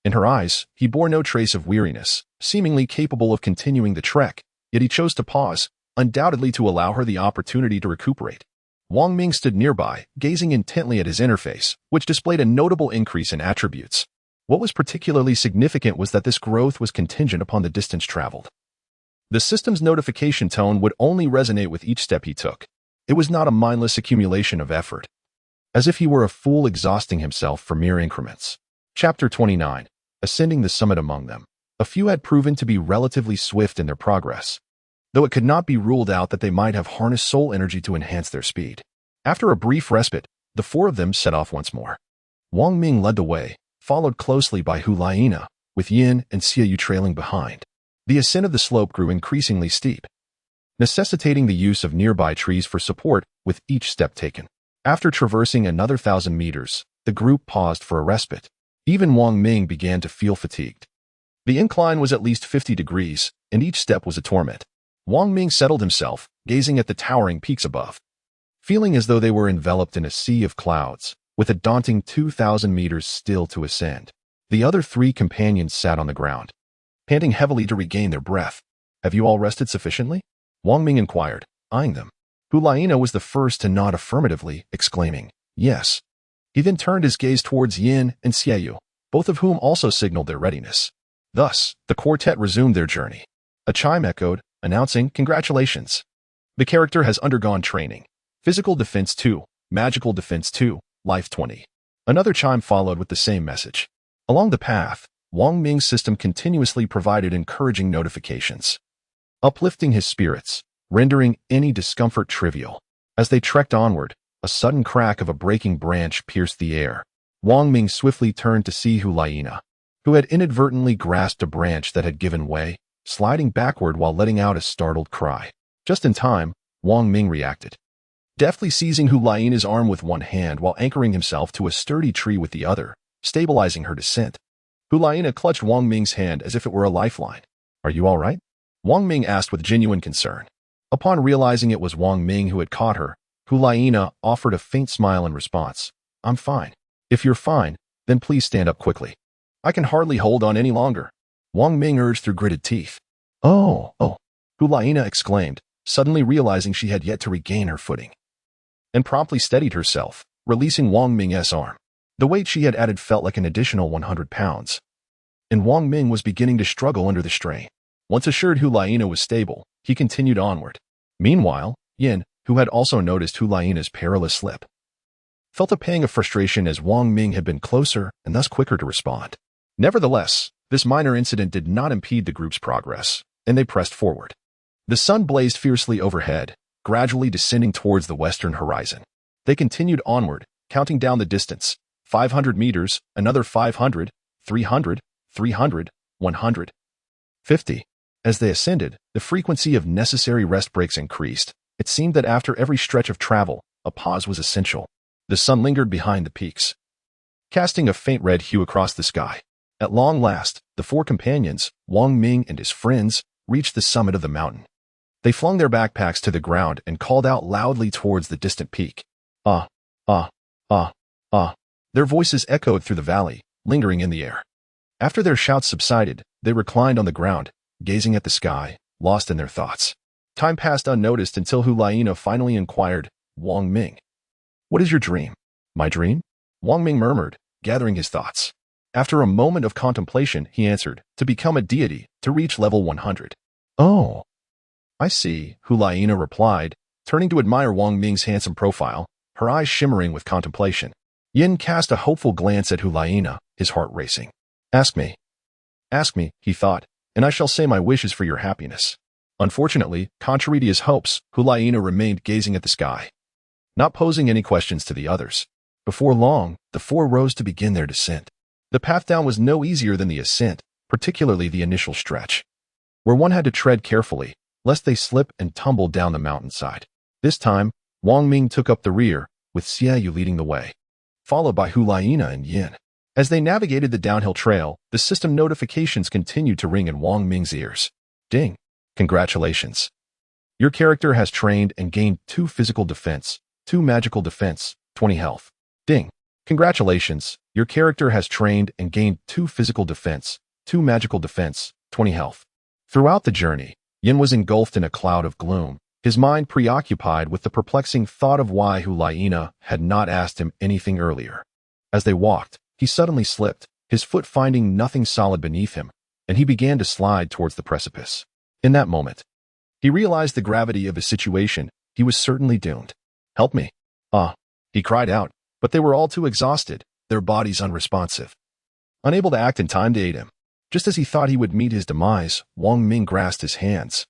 In her eyes, he bore no trace of weariness, seemingly capable of continuing the trek, yet he chose to pause, undoubtedly to allow her the opportunity to recuperate. Wang Ming stood nearby, gazing intently at his interface, which displayed a notable increase in attributes. What was particularly significant was that this growth was contingent upon the distance traveled. The system's notification tone would only resonate with each step he took. It was not a mindless accumulation of effort, as if he were a fool exhausting himself for mere increments. Chapter 29. Ascending the summit among them. A few had proven to be relatively swift in their progress, though it could not be ruled out that they might have harnessed soul energy to enhance their speed. After a brief respite, the four of them set off once more. Wang Ming led the way, followed closely by Hulaina, with Yin and Xiaoyu trailing behind. The ascent of the slope grew increasingly steep, necessitating the use of nearby trees for support with each step taken. After traversing another 1,000 meters, the group paused for a respite. Even Wang Ming began to feel fatigued. The incline was at least 50 degrees, and each step was a torment. Wang Ming settled himself, gazing at the towering peaks above, feeling as though they were enveloped in a sea of clouds, with a daunting 2,000 meters still to ascend. The other three companions sat on the ground, panting heavily to regain their breath. "Have you all rested sufficiently?" Wang Ming inquired, eyeing them. Hulaina was the first to nod affirmatively, exclaiming, "Yes." He then turned his gaze towards Yin and Xiaoyu, both of whom also signaled their readiness. Thus, the quartet resumed their journey. A chime echoed, announcing, "Congratulations. The character has undergone training. Physical defense 2, magical defense 2, life 20. Another chime followed with the same message. Along the path, Wang Ming's system continuously provided encouraging notifications, uplifting his spirits, rendering any discomfort trivial. As they trekked onward, a sudden crack of a breaking branch pierced the air. Wang Ming swiftly turned to see Hulaina, who had inadvertently grasped a branch that had given way, sliding backward while letting out a startled cry. Just in time, Wang Ming reacted, deftly seizing Hulaina's arm with one hand while anchoring himself to a sturdy tree with the other, stabilizing her descent. Hulaina clutched Wang Ming's hand as if it were a lifeline. "Are you all right?" Wang Ming asked with genuine concern. Upon realizing it was Wang Ming who had caught her, Hulaina offered a faint smile in response. "I'm fine. If you're fine, then please stand up quickly. I can hardly hold on any longer," Wang Ming urged through gritted teeth. Oh, Hulaina exclaimed, suddenly realizing she had yet to regain her footing, and promptly steadied herself, releasing Wang Ming's arm. The weight she had added felt like an additional 100 pounds, and Wang Ming was beginning to struggle under the strain. Once assured Hulaina was stable, he continued onward. Meanwhile, Yin, who had also noticed Hulaina's perilous slip, felt a pang of frustration as Wang Ming had been closer and thus quicker to respond. Nevertheless, this minor incident did not impede the group's progress, and they pressed forward. The sun blazed fiercely overhead, gradually descending towards the western horizon. They continued onward, counting down the distance. 500 meters, another 500, 300, 300, 100. 50. As they ascended, the frequency of necessary rest breaks increased. It seemed that after every stretch of travel, a pause was essential. The sun lingered behind the peaks, casting a faint red hue across the sky. At long last, the four companions, Wang Ming and his friends, reached the summit of the mountain. They flung their backpacks to the ground and called out loudly towards the distant peak. "Ah, ah, ah, ah." Their voices echoed through the valley, lingering in the air. After their shouts subsided, they reclined on the ground, gazing at the sky, lost in their thoughts. Time passed unnoticed until Hulaina finally inquired, "Wang Ming, what is your dream?" "My dream?" Wang Ming murmured, gathering his thoughts. After a moment of contemplation, he answered, "To become a deity, to reach level 100. "Oh, I see," Hulaina replied, turning to admire Wang Ming's handsome profile, her eyes shimmering with contemplation. Yin cast a hopeful glance at Hulaina, his heart racing. Ask me, he thought, and I shall say my wishes for your happiness." Unfortunately, contrary to his hopes, Hulaina remained gazing at the sky, not posing any questions to the others. Before long, the four rose to begin their descent. The path down was no easier than the ascent, particularly the initial stretch, where one had to tread carefully, lest they slip and tumble down the mountainside. This time, Wang Ming took up the rear, with Xiaoyu leading the way, followed by Hulaina and Yin. As they navigated the downhill trail, the system notifications continued to ring in Wang Ming's ears. Ding. Congratulations. Your character has trained and gained 2 physical defense, 2 magical defense, 20 health. Ding. Congratulations. Your character has trained and gained 2 physical defense, 2 magical defense, 20 health. Throughout the journey, Yin was engulfed in a cloud of gloom, his mind preoccupied with the perplexing thought of why Hulayina had not asked him anything earlier. As they walked, he suddenly slipped, his foot finding nothing solid beneath him, and he began to slide towards the precipice. In that moment, he realized the gravity of his situation. He was certainly doomed. "Help me!" He cried out, but they were all too exhausted, their bodies unresponsive. Unable to act in time to aid him, just as he thought he would meet his demise, Wong Ming grasped his hands,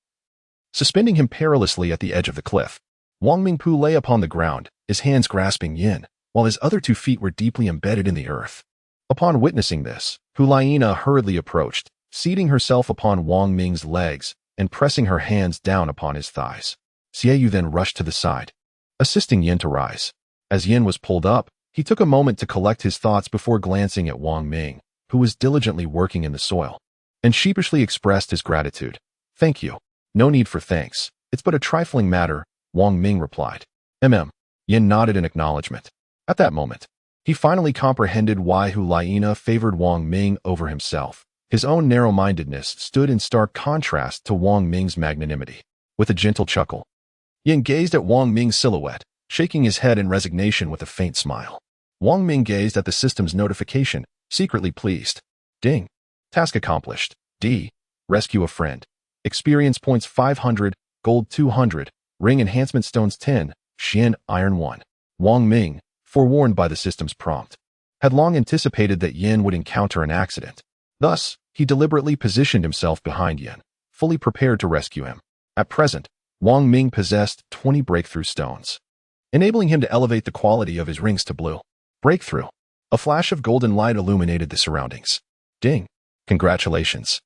suspending him perilously at the edge of the cliff. Wang Ming lay upon the ground, his hands grasping Yin, while his other 2 feet were deeply embedded in the earth. Upon witnessing this, Hulayina hurriedly approached, seating herself upon Wang Ming's legs and pressing her hands down upon his thighs. Xiaoyu then rushed to the side, assisting Yin to rise. As Yin was pulled up, he took a moment to collect his thoughts before glancing at Wang Ming, who was diligently working in the soil, and sheepishly expressed his gratitude. "Thank you. No need for thanks. It's but a trifling matter," Wang Ming replied. Yin nodded in acknowledgement. At that moment, he finally comprehended why Hulayina favored Wang Ming over himself. His own narrow-mindedness stood in stark contrast to Wang Ming's magnanimity. With a gentle chuckle, Yin gazed at Wang Ming's silhouette, shaking his head in resignation with a faint smile. Wang Ming gazed at the system's notification, secretly pleased. Ding. Task accomplished. D. Rescue a friend. Experience points 500, gold 200, ring enhancement stones 10, Xian iron 1. Wang Ming, forewarned by the system's prompt, had long anticipated that Yin would encounter an accident. Thus, he deliberately positioned himself behind Yin, fully prepared to rescue him. At present, Wang Ming possessed 20 breakthrough stones, enabling him to elevate the quality of his rings to blue. Breakthrough. A flash of golden light illuminated the surroundings. Ding. Congratulations.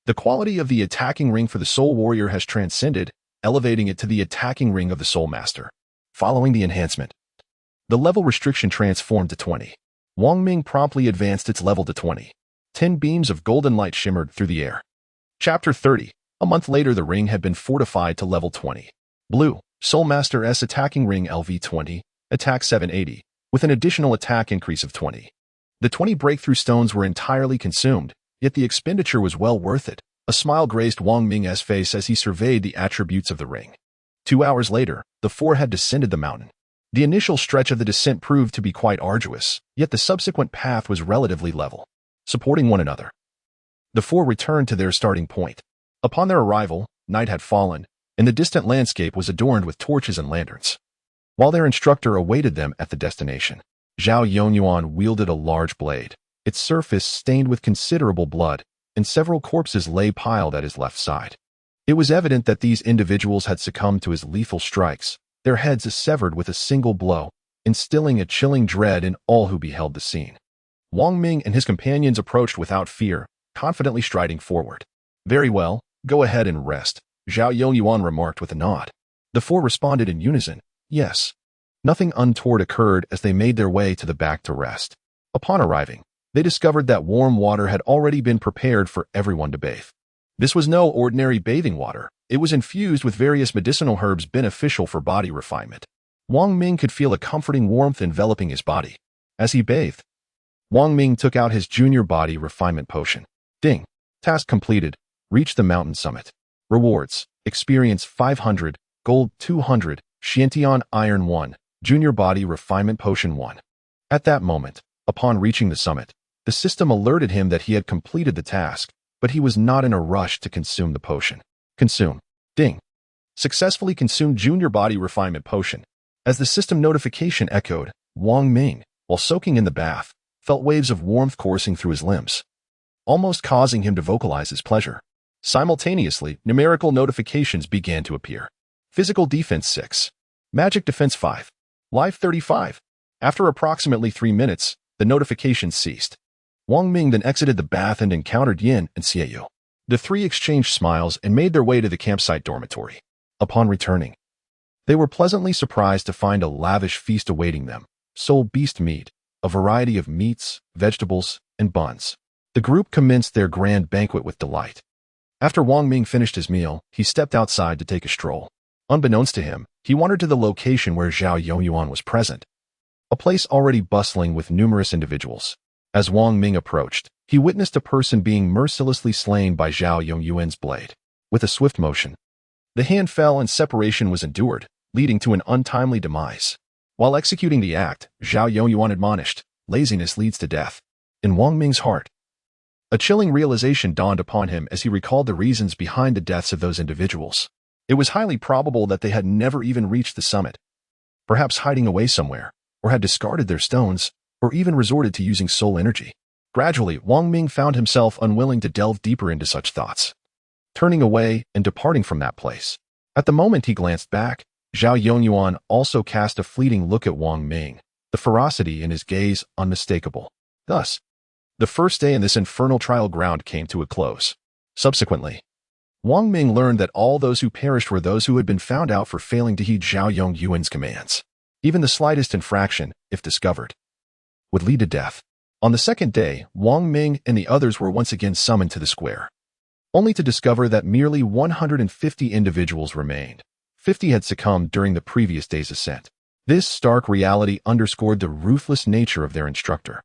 The quality of the attacking ring for the Soul Warrior has transcended, elevating it to the attacking ring of the Soul Master. Following the enhancement, the level restriction transformed to 20. Wang Ming promptly advanced its level to 20. 10 beams of golden light shimmered through the air. Chapter 30. A month later, the ring had been fortified to level 20. Blue. Soul Master S attacking ring LV20, attack 780, with an additional attack increase of 20. The 20 breakthrough stones were entirely consumed, yet the expenditure was well worth it. A smile graced Wang Ming's face as he surveyed the attributes of the ring. 2 hours later, the 4 had descended the mountain. The initial stretch of the descent proved to be quite arduous, yet the subsequent path was relatively level, supporting one another. The 4 returned to their starting point. Upon their arrival, night had fallen, and the distant landscape was adorned with torches and lanterns. While their instructor awaited them at the destination, Zhao Yongyuan wielded a large blade, its surface stained with considerable blood, and several corpses lay piled at his left side. It was evident that these individuals had succumbed to his lethal strikes, their heads severed with a single blow, instilling a chilling dread in all who beheld the scene. Wang Ming and his companions approached without fear, confidently striding forward. "Very well, go ahead and rest," Zhao Yongyuan remarked with a nod. The 4 responded in unison, "Yes." Nothing untoward occurred as they made their way to the back to rest. Upon arriving, they discovered that warm water had already been prepared for everyone to bathe. This was no ordinary bathing water. It was infused with various medicinal herbs beneficial for body refinement. Wang Ming could feel a comforting warmth enveloping his body. As he bathed, Wang Ming took out his junior body refinement potion. Ding. Task completed. Reach the mountain summit. Rewards. Experience 500, gold 200, Xiantian iron 1, junior body refinement potion 1. At that moment, upon reaching the summit, the system alerted him that he had completed the task, but he was not in a rush to consume the potion. Consume. Ding. Successfully consumed junior body refinement potion. As the system notification echoed, Wang Ming, while soaking in the bath, felt waves of warmth coursing through his limbs, almost causing him to vocalize his pleasure. Simultaneously, numerical notifications began to appear. Physical defense 6. Magic defense 5. Life 35. After approximately 3 minutes, the notifications ceased. Wang Ming then exited the bath and encountered Yin and Xiaoyu. The 3 exchanged smiles and made their way to the campsite dormitory. Upon returning, they were pleasantly surprised to find a lavish feast awaiting them. Soul beast meat, a variety of meats, vegetables, and buns. The group commenced their grand banquet with delight. After Wang Ming finished his meal, he stepped outside to take a stroll. Unbeknownst to him, he wandered to the location where Zhao Yongyuan was present, a place already bustling with numerous individuals. As Wang Ming approached, he witnessed a person being mercilessly slain by Zhao Yongyuan's blade. with a swift motion. The hand fell and separation was endured, leading to an untimely demise. While executing the act, Zhao Yongyuan admonished, "Laziness leads to death." In Wang Ming's heart, a chilling realization dawned upon him as he recalled the reasons behind the deaths of those individuals. It was highly probable that they had never even reached the summit, perhaps hiding away somewhere, or had discarded their stones, or even resorted to using soul energy. Gradually, Wang Ming found himself unwilling to delve deeper into such thoughts, turning away and departing from that place. At the moment he glanced back, Zhao Yongyuan also cast a fleeting look at Wang Ming, the ferocity in his gaze unmistakable. Thus, the first day in this infernal trial ground came to a close. Subsequently, Wang Ming learned that all those who perished were those who had been found out for failing to heed Zhao Yongyuan's commands. Even the slightest infraction, if discovered, would lead to death. On the second day, Wang Ming and the others were once again summoned to the square, only to discover that merely 150 individuals remained. 50 had succumbed during the previous day's ascent. This stark reality underscored the ruthless nature of their instructor,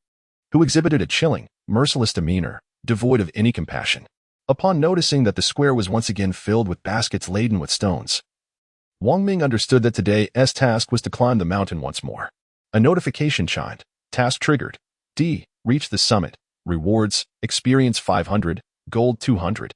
who exhibited a chilling, merciless demeanor, devoid of any compassion. Upon noticing that the square was once again filled with baskets laden with stones, Wang Ming understood that today's task was to climb the mountain once more. A notification chimed. Task triggered. D. Reach the summit. Rewards. Experience 500. Gold 200.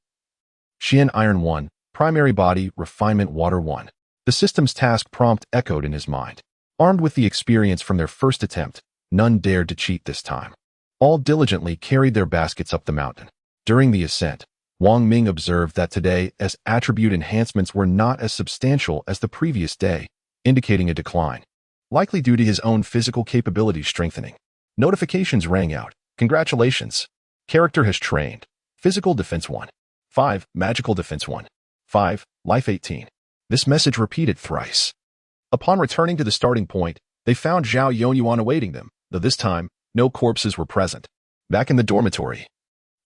Xian Iron 1. Primary Body. Refinement Water 1. The system's task prompt echoed in his mind. Armed with the experience from their first attempt, none dared to cheat this time. All diligently carried their baskets up the mountain. During the ascent, Wang Ming observed that today's attribute enhancements were not as substantial as the previous day, indicating a decline, likely due to his own physical capabilities strengthening. Notifications rang out. Congratulations. Character has trained. Physical defense 1. 5. Magical defense 1. 5. Life 18. This message repeated thrice. Upon returning to the starting point, they found Zhao Yongyuan awaiting them, though this time, no corpses were present. Back in the dormitory,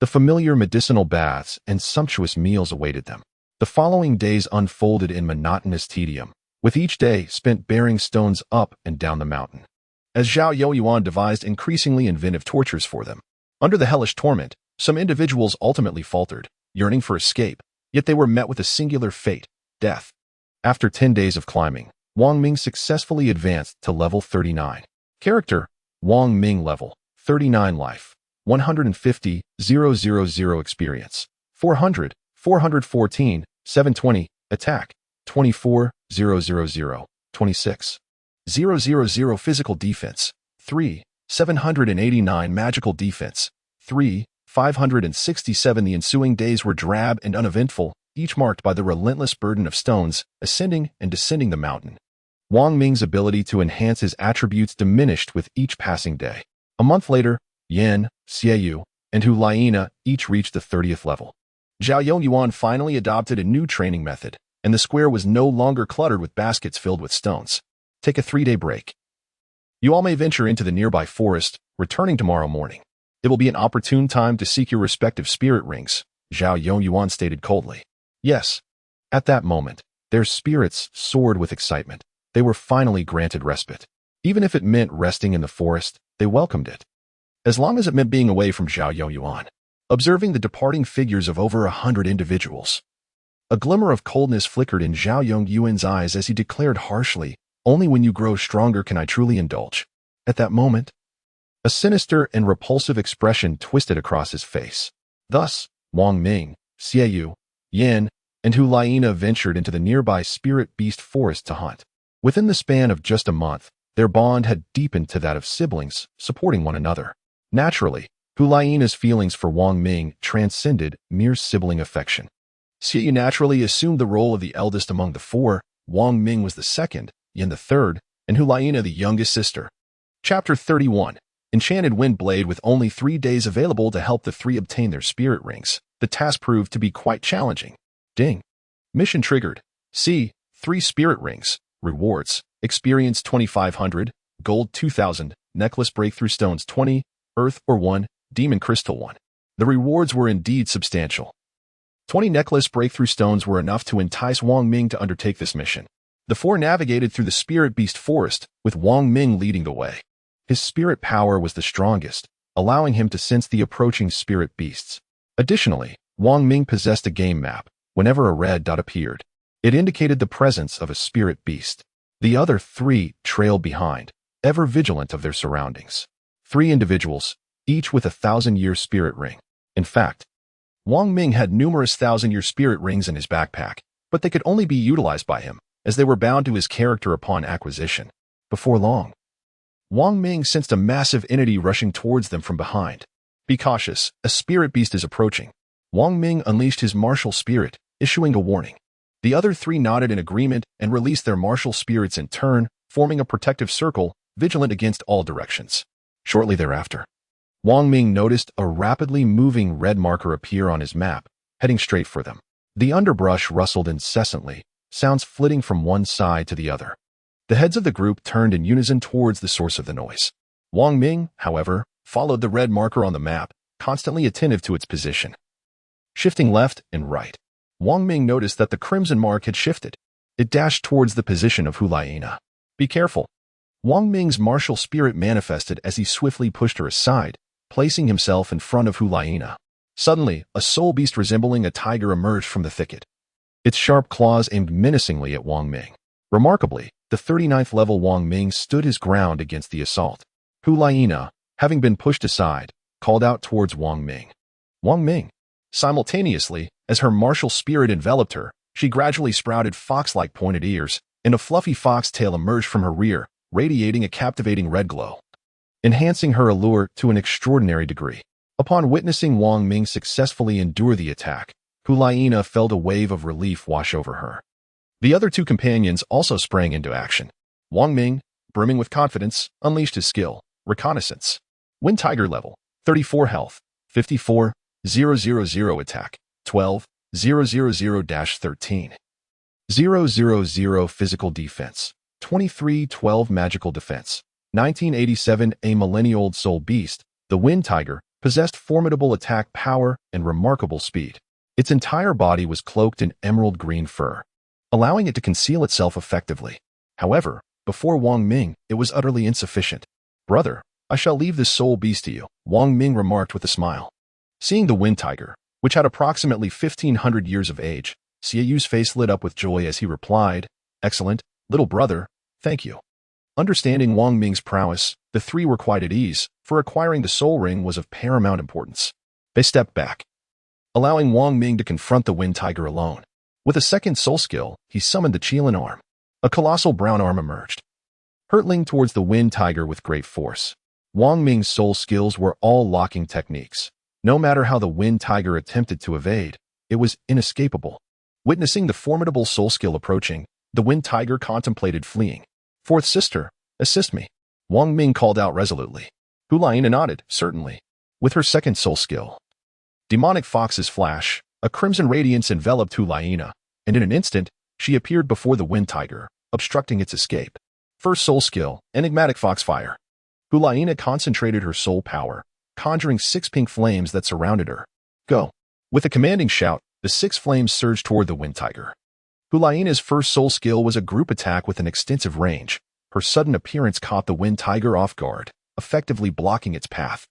the familiar medicinal baths and sumptuous meals awaited them. The following days unfolded in monotonous tedium, with each day spent bearing stones up and down the mountain, as Zhao Yongyuan devised increasingly inventive tortures for them. Under the hellish torment, some individuals ultimately faltered, yearning for escape, yet they were met with a singular fate, death. After 10 days of climbing, Wang Ming successfully advanced to level 39. Character, Wang Ming level, 39 life, 150, 000 experience, 400, 414, 720, attack, 24, 000, 26, 000 physical defense, 3, 789 magical defense, 3, 567. The ensuing days were drab and uneventful, each marked by the relentless burden of stones ascending and descending the mountain. Wang Ming's ability to enhance his attributes diminished with each passing day. A month later, Yan, Xiaoyu, and Hu Liena each reached the 30th level. Zhao Yongyuan finally adopted a new training method, and the square was no longer cluttered with baskets filled with stones. Take a 3-day break. You all may venture into the nearby forest, returning tomorrow morning. It will be an opportune time to seek your respective spirit rings, Zhao Yongyuan stated coldly. Yes. At that moment, their spirits soared with excitement. They were finally granted respite. Even if it meant resting in the forest, they welcomed it, as long as it meant being away from Zhao Yongyuan. Observing the departing figures of over 100 individuals, a glimmer of coldness flickered in Zhao Yongyuan's eyes as he declared harshly, "Only when you grow stronger can I truly indulge." At that moment, a sinister and repulsive expression twisted across his face. Thus, Wang Ming, Xiaoyu, Yan, and Hu Liena ventured into the nearby spirit beast forest to hunt. Within the span of just a month, their bond had deepened to that of siblings, supporting one another. Naturally, Hu Liena's feelings for Wang Ming transcended mere sibling affection. Xiaoyu naturally assumed the role of the eldest among the four. Wang Ming was the second, Yan the third, and Hu Liena the youngest sister. Chapter 31. Enchanted Wind Blade. With only 3 days available to help the three obtain their spirit rings, the task proved to be quite challenging. Ding. Mission triggered. See, 3 spirit rings. Rewards. Experience 2500, gold 2000, necklace breakthrough stones 20, earth or 1, demon crystal 1. The rewards were indeed substantial. 20 necklace breakthrough stones were enough to entice Wang Ming to undertake this mission. The four navigated through the spirit beast forest, with Wang Ming leading the way. His spirit power was the strongest, allowing him to sense the approaching spirit beasts. Additionally, Wang Ming possessed a game map, Whenever a red dot appeared, it indicated the presence of a spirit beast. The other 3 trailed behind, ever vigilant of their surroundings. 3 individuals, each with a 1,000-year spirit ring. In fact, Wang Ming had numerous 1,000-year spirit rings in his backpack, but they could only be utilized by him, as they were bound to his character upon acquisition. Before long, Wang Ming sensed a massive entity rushing towards them from behind. Be cautious, a spirit beast is approaching. Wang Ming unleashed his martial spirit, issuing a warning. The other 3 nodded in agreement and released their martial spirits in turn, forming a protective circle, vigilant against all directions. Shortly thereafter, Wang Ming noticed a rapidly moving red marker appear on his map, heading straight for them. The underbrush rustled incessantly, sounds flitting from one side to the other. The heads of the group turned in unison towards the source of the noise. Wang Ming, however, followed the red marker on the map, constantly attentive to its position. Shifting left and right, Wang Ming noticed that the crimson mark had shifted. It dashed towards the position of Hulaina. Be careful. Wang Ming's martial spirit manifested as he swiftly pushed her aside, placing himself in front of Hulaina. Suddenly, a soul beast resembling a tiger emerged from the thicket. Its sharp claws aimed menacingly at Wang Ming. Remarkably, the 39th level Wang Ming stood his ground against the assault. Hulaina, having been pushed aside, called out towards Wang Ming. Wang Ming. Simultaneously, as her martial spirit enveloped her, she gradually sprouted fox-like pointed ears, and a fluffy fox tail emerged from her rear, radiating a captivating red glow, enhancing her allure to an extraordinary degree. Upon witnessing Wang Ming successfully endure the attack, Hulaina felt a wave of relief wash over her. The other 2 companions also sprang into action. Wang Ming, brimming with confidence, unleashed his skill, Reconnaissance. Wind Tiger level, 34 health, 54,000 attack, 12,000-13. 000 physical defense, 2312 magical defense. 1987 A millennia-old soul beast, the Wind Tiger, possessed formidable attack power and remarkable speed. Its entire body was cloaked in emerald green fur, allowing it to conceal itself effectively. However, before Wang Ming, it was utterly insufficient. Brother, I shall leave this soul beast to you, Wang Ming remarked with a smile. Seeing the Wind Tiger, which had approximately 1,500 years of age, Xiaoyu's face lit up with joy as he replied, "Excellent, little brother, thank you." Understanding Wang Ming's prowess, the 3 were quite at ease, for acquiring the soul ring was of paramount importance. They stepped back, allowing Wang Ming to confront the Wind Tiger alone. With a second soul skill, he summoned the Qilin arm. A colossal brown arm emerged, hurtling towards the Wind Tiger with great force. Wang Ming's soul skills were all locking techniques. No matter how the Wind Tiger attempted to evade, it was inescapable. Witnessing the formidable soul skill approaching, the Wind Tiger contemplated fleeing. "Fourth sister, assist me," Wang Ming called out resolutely. Hulaina nodded, certainly. With her second soul skill, Demonic Fox's Flash, a crimson radiance enveloped Hulaina, and in an instant, she appeared before the Wind Tiger, obstructing its escape. First soul skill, Enigmatic Foxfire. Hulaina concentrated her soul power, conjuring 6 pink flames that surrounded her. "Go." With a commanding shout, the 6 flames surged toward the Wind Tiger. Hulaina's first soul skill was a group attack with an extensive range. Her sudden appearance caught the Wind Tiger off guard, effectively blocking its path.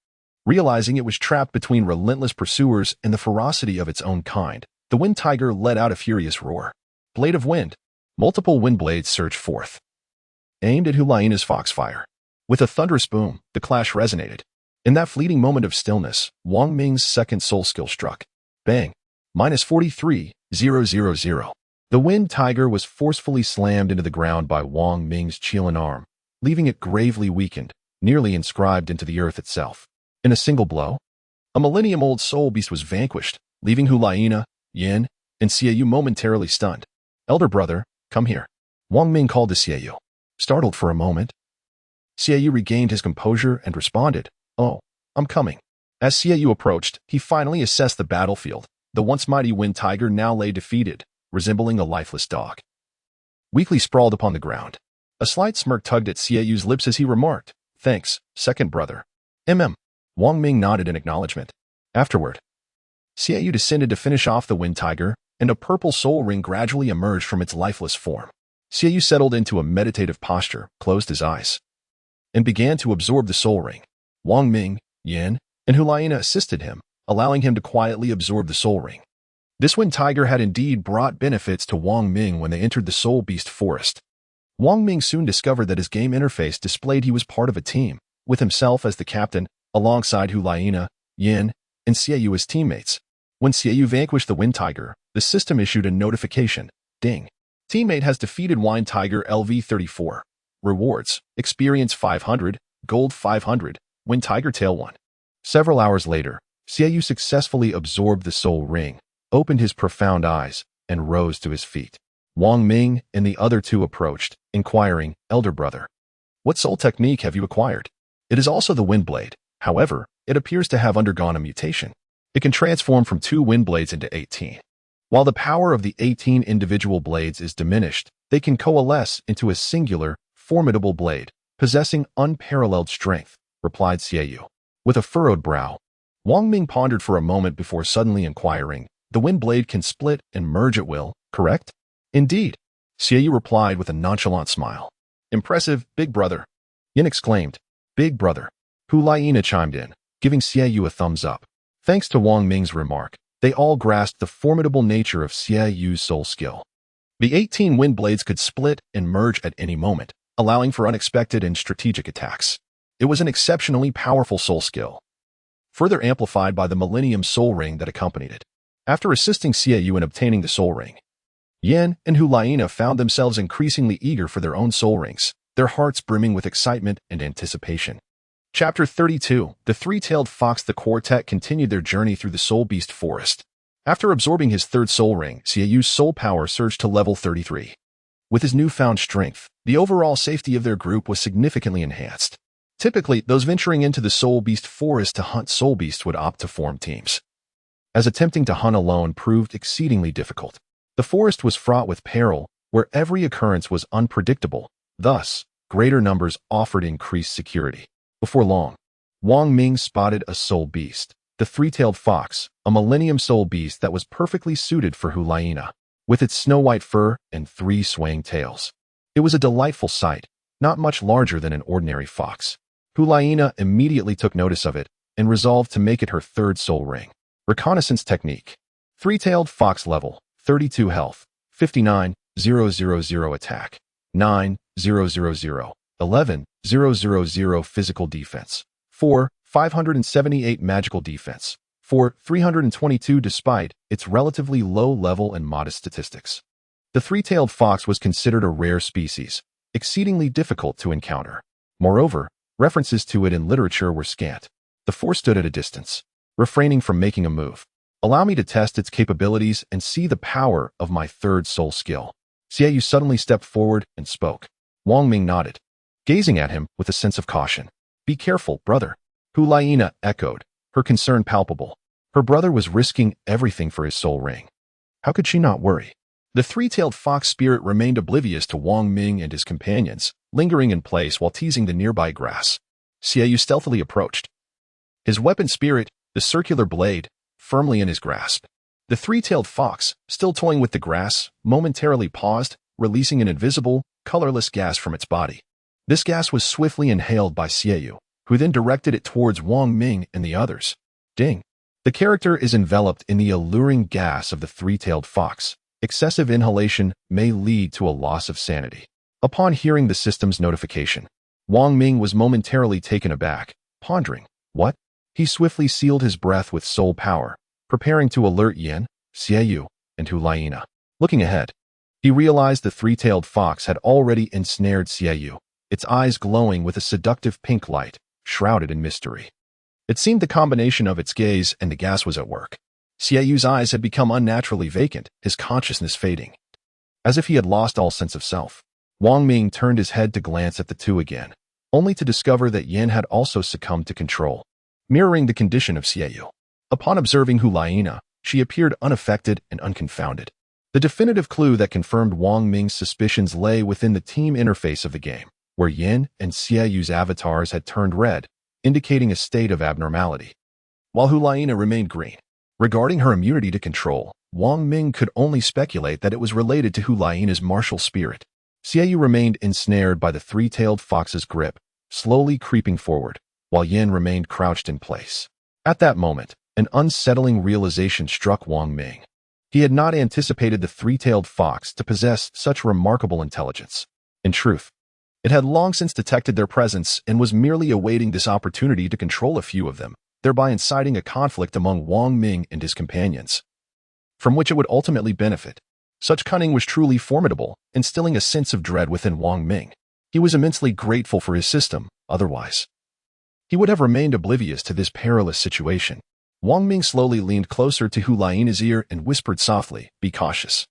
Realizing it was trapped between relentless pursuers and the ferocity of its own kind, the Wind Tiger let out a furious roar. Blade of Wind. Multiple wind blades surged forth, aimed at Hulaina's Foxfire. With a thunderous boom, the clash resonated. In that fleeting moment of stillness, Wang Ming's second soul skill struck. Bang. -43,000. The Wind Tiger was forcefully slammed into the ground by Wang Ming's Qilin arm, leaving it gravely weakened, nearly inscribed into the earth itself. In a single blow, a millennium-old soul beast was vanquished, leaving Hulaina, Yin, and Xiaoyu momentarily stunned. "Elder brother, come here," Wang Ming called to Xiaoyu. Startled for a moment, Xiaoyu regained his composure and responded, "Oh, I'm coming." As Xiaoyu approached, he finally assessed the battlefield. The once mighty Wind Tiger now lay defeated, resembling a lifeless dog, weakly sprawled upon the ground. A slight smirk tugged at Xiaoyu's lips as he remarked, "Thanks, second brother." Wang Ming nodded in acknowledgement. Afterward, Xiaoyu descended to finish off the Wind Tiger, and a purple soul ring gradually emerged from its lifeless form. Xiaoyu settled into a meditative posture, closed his eyes, and began to absorb the soul ring. Wang Ming, Yin, and Hulaina assisted him, allowing him to quietly absorb the soul ring. This wind tiger had indeed brought benefits to Wang Ming when they entered the Soul Beast Forest. Wang Ming soon discovered that his game interface displayed he was part of a team, with himself as the captain, alongside Hulaina, Yin, and Xiaoyu as teammates. When Xiaoyu vanquished the wind tiger, the system issued a notification. Ding. Teammate has defeated Wind Tiger LV34. Rewards: Experience 500, Gold 500, Wind Tiger Tail 1. Several hours later, Xiaoyu successfully absorbed the soul ring, opened his profound eyes, and rose to his feet. Wang Ming and the other two approached, inquiring, "Elder brother, what soul technique have you acquired?" It is also the wind blade. However, it appears to have undergone a mutation. It can transform from 2 wind blades into 18. While the power of the 18 individual blades is diminished, they can coalesce into a singular, formidable blade, possessing unparalleled strength, replied Xiaoyu. With a furrowed brow, Wang Ming pondered for a moment before suddenly inquiring, "The wind blade can split and merge at will, correct?" "Indeed," Xiaoyu replied with a nonchalant smile. "Impressive, big brother," Yin exclaimed. "Big brother." Hulaina chimed in, giving Xiaoyu a thumbs up. Thanks to Wang Ming's remark, they all grasped the formidable nature of Xiaoyu's soul skill. The 18 wind blades could split and merge at any moment, allowing for unexpected and strategic attacks. It was an exceptionally powerful soul skill, further amplified by the Millennium Soul Ring that accompanied it. After assisting Xiaoyu in obtaining the soul ring, Yin and Hulaina found themselves increasingly eager for their own soul rings, their hearts brimming with excitement and anticipation. Chapter 32. The Three-Tailed Fox. The quartet continued their journey through the Soul Beast Forest. After absorbing his 3rd soul ring, Xiaoyu's soul power surged to level 33. With his newfound strength, the overall safety of their group was significantly enhanced. Typically, those venturing into the Soul Beast Forest to hunt soul beasts would opt to form teams, as attempting to hunt alone proved exceedingly difficult. The forest was fraught with peril, where every occurrence was unpredictable. Thus, greater numbers offered increased security. Before long, Wang Ming spotted a soul beast, the three-tailed fox, a millennium soul beast that was perfectly suited for Hulaina, with its snow-white fur and 3 swaying tails. It was a delightful sight, not much larger than an ordinary fox. Hulaina immediately took notice of it and resolved to make it her 3rd soul ring. Reconnaissance technique. Three-tailed fox level, 32 health, 59,000 attack, 9,000, 11,000 physical defense, 4,578 magical defense, 4,322 despite its relatively low level and modest statistics. The three-tailed fox was considered a rare species, exceedingly difficult to encounter. Moreover, references to it in literature were scant. The 4 stood at a distance, refraining from making a move. "Allow me to test its capabilities and see the power of my 3rd soul skill." Xiaoyu suddenly stepped forward and spoke. Wang Ming nodded, gazing at him with a sense of caution. "Be careful, brother," Hulaina echoed, her concern palpable. Her brother was risking everything for his soul ring. How could she not worry? The three-tailed fox spirit remained oblivious to Wang Ming and his companions, lingering in place while teasing the nearby grass. Xiaoyu stealthily approached, his weapon spirit, the circular blade, firmly in his grasp. The three-tailed fox, still toying with the grass, momentarily paused, releasing an invisible, colorless gas from its body. This gas was swiftly inhaled by Xiaoyu, who then directed it towards Wang Ming and the others. Ding. The character is enveloped in the alluring gas of the three-tailed fox. Excessive inhalation may lead to a loss of sanity. Upon hearing the system's notification, Wang Ming was momentarily taken aback, pondering, what? He swiftly sealed his breath with soul power, preparing to alert Yin, Xiaoyu, and Hulaina. Looking ahead, he realized the three-tailed fox had already ensnared Xiaoyu, its eyes glowing with a seductive pink light, shrouded in mystery. It seemed the combination of its gaze and the gas was at work. Xiaoyu's eyes had become unnaturally vacant, his consciousness fading. As if he had lost all sense of self, Wang Ming turned his head to glance at the two again, only to discover that Yin had also succumbed to control, mirroring the condition of Xiaoyu. Upon observing Hulaina, she appeared unaffected and unconfounded. The definitive clue that confirmed Wang Ming's suspicions lay within the team interface of the game, where Yin and Xiaoyu's avatars had turned red, indicating a state of abnormality, while Hulaina remained green. Regarding her immunity to control, Wang Ming could only speculate that it was related to Hulaina's martial spirit. Xiaoyu remained ensnared by the three-tailed fox's grip, slowly creeping forward, while Yin remained crouched in place. At that moment, an unsettling realization struck Wang Ming. He had not anticipated the three-tailed fox to possess such remarkable intelligence. In truth, it had long since detected their presence and was merely awaiting this opportunity to control a few of them, thereby inciting a conflict among Wang Ming and his companions, from which it would ultimately benefit. Such cunning was truly formidable, instilling a sense of dread within Wang Ming. He was immensely grateful for his system, otherwise he would have remained oblivious to this perilous situation. Wang Ming slowly leaned closer to Hulaina's ear and whispered softly, "Be cautious.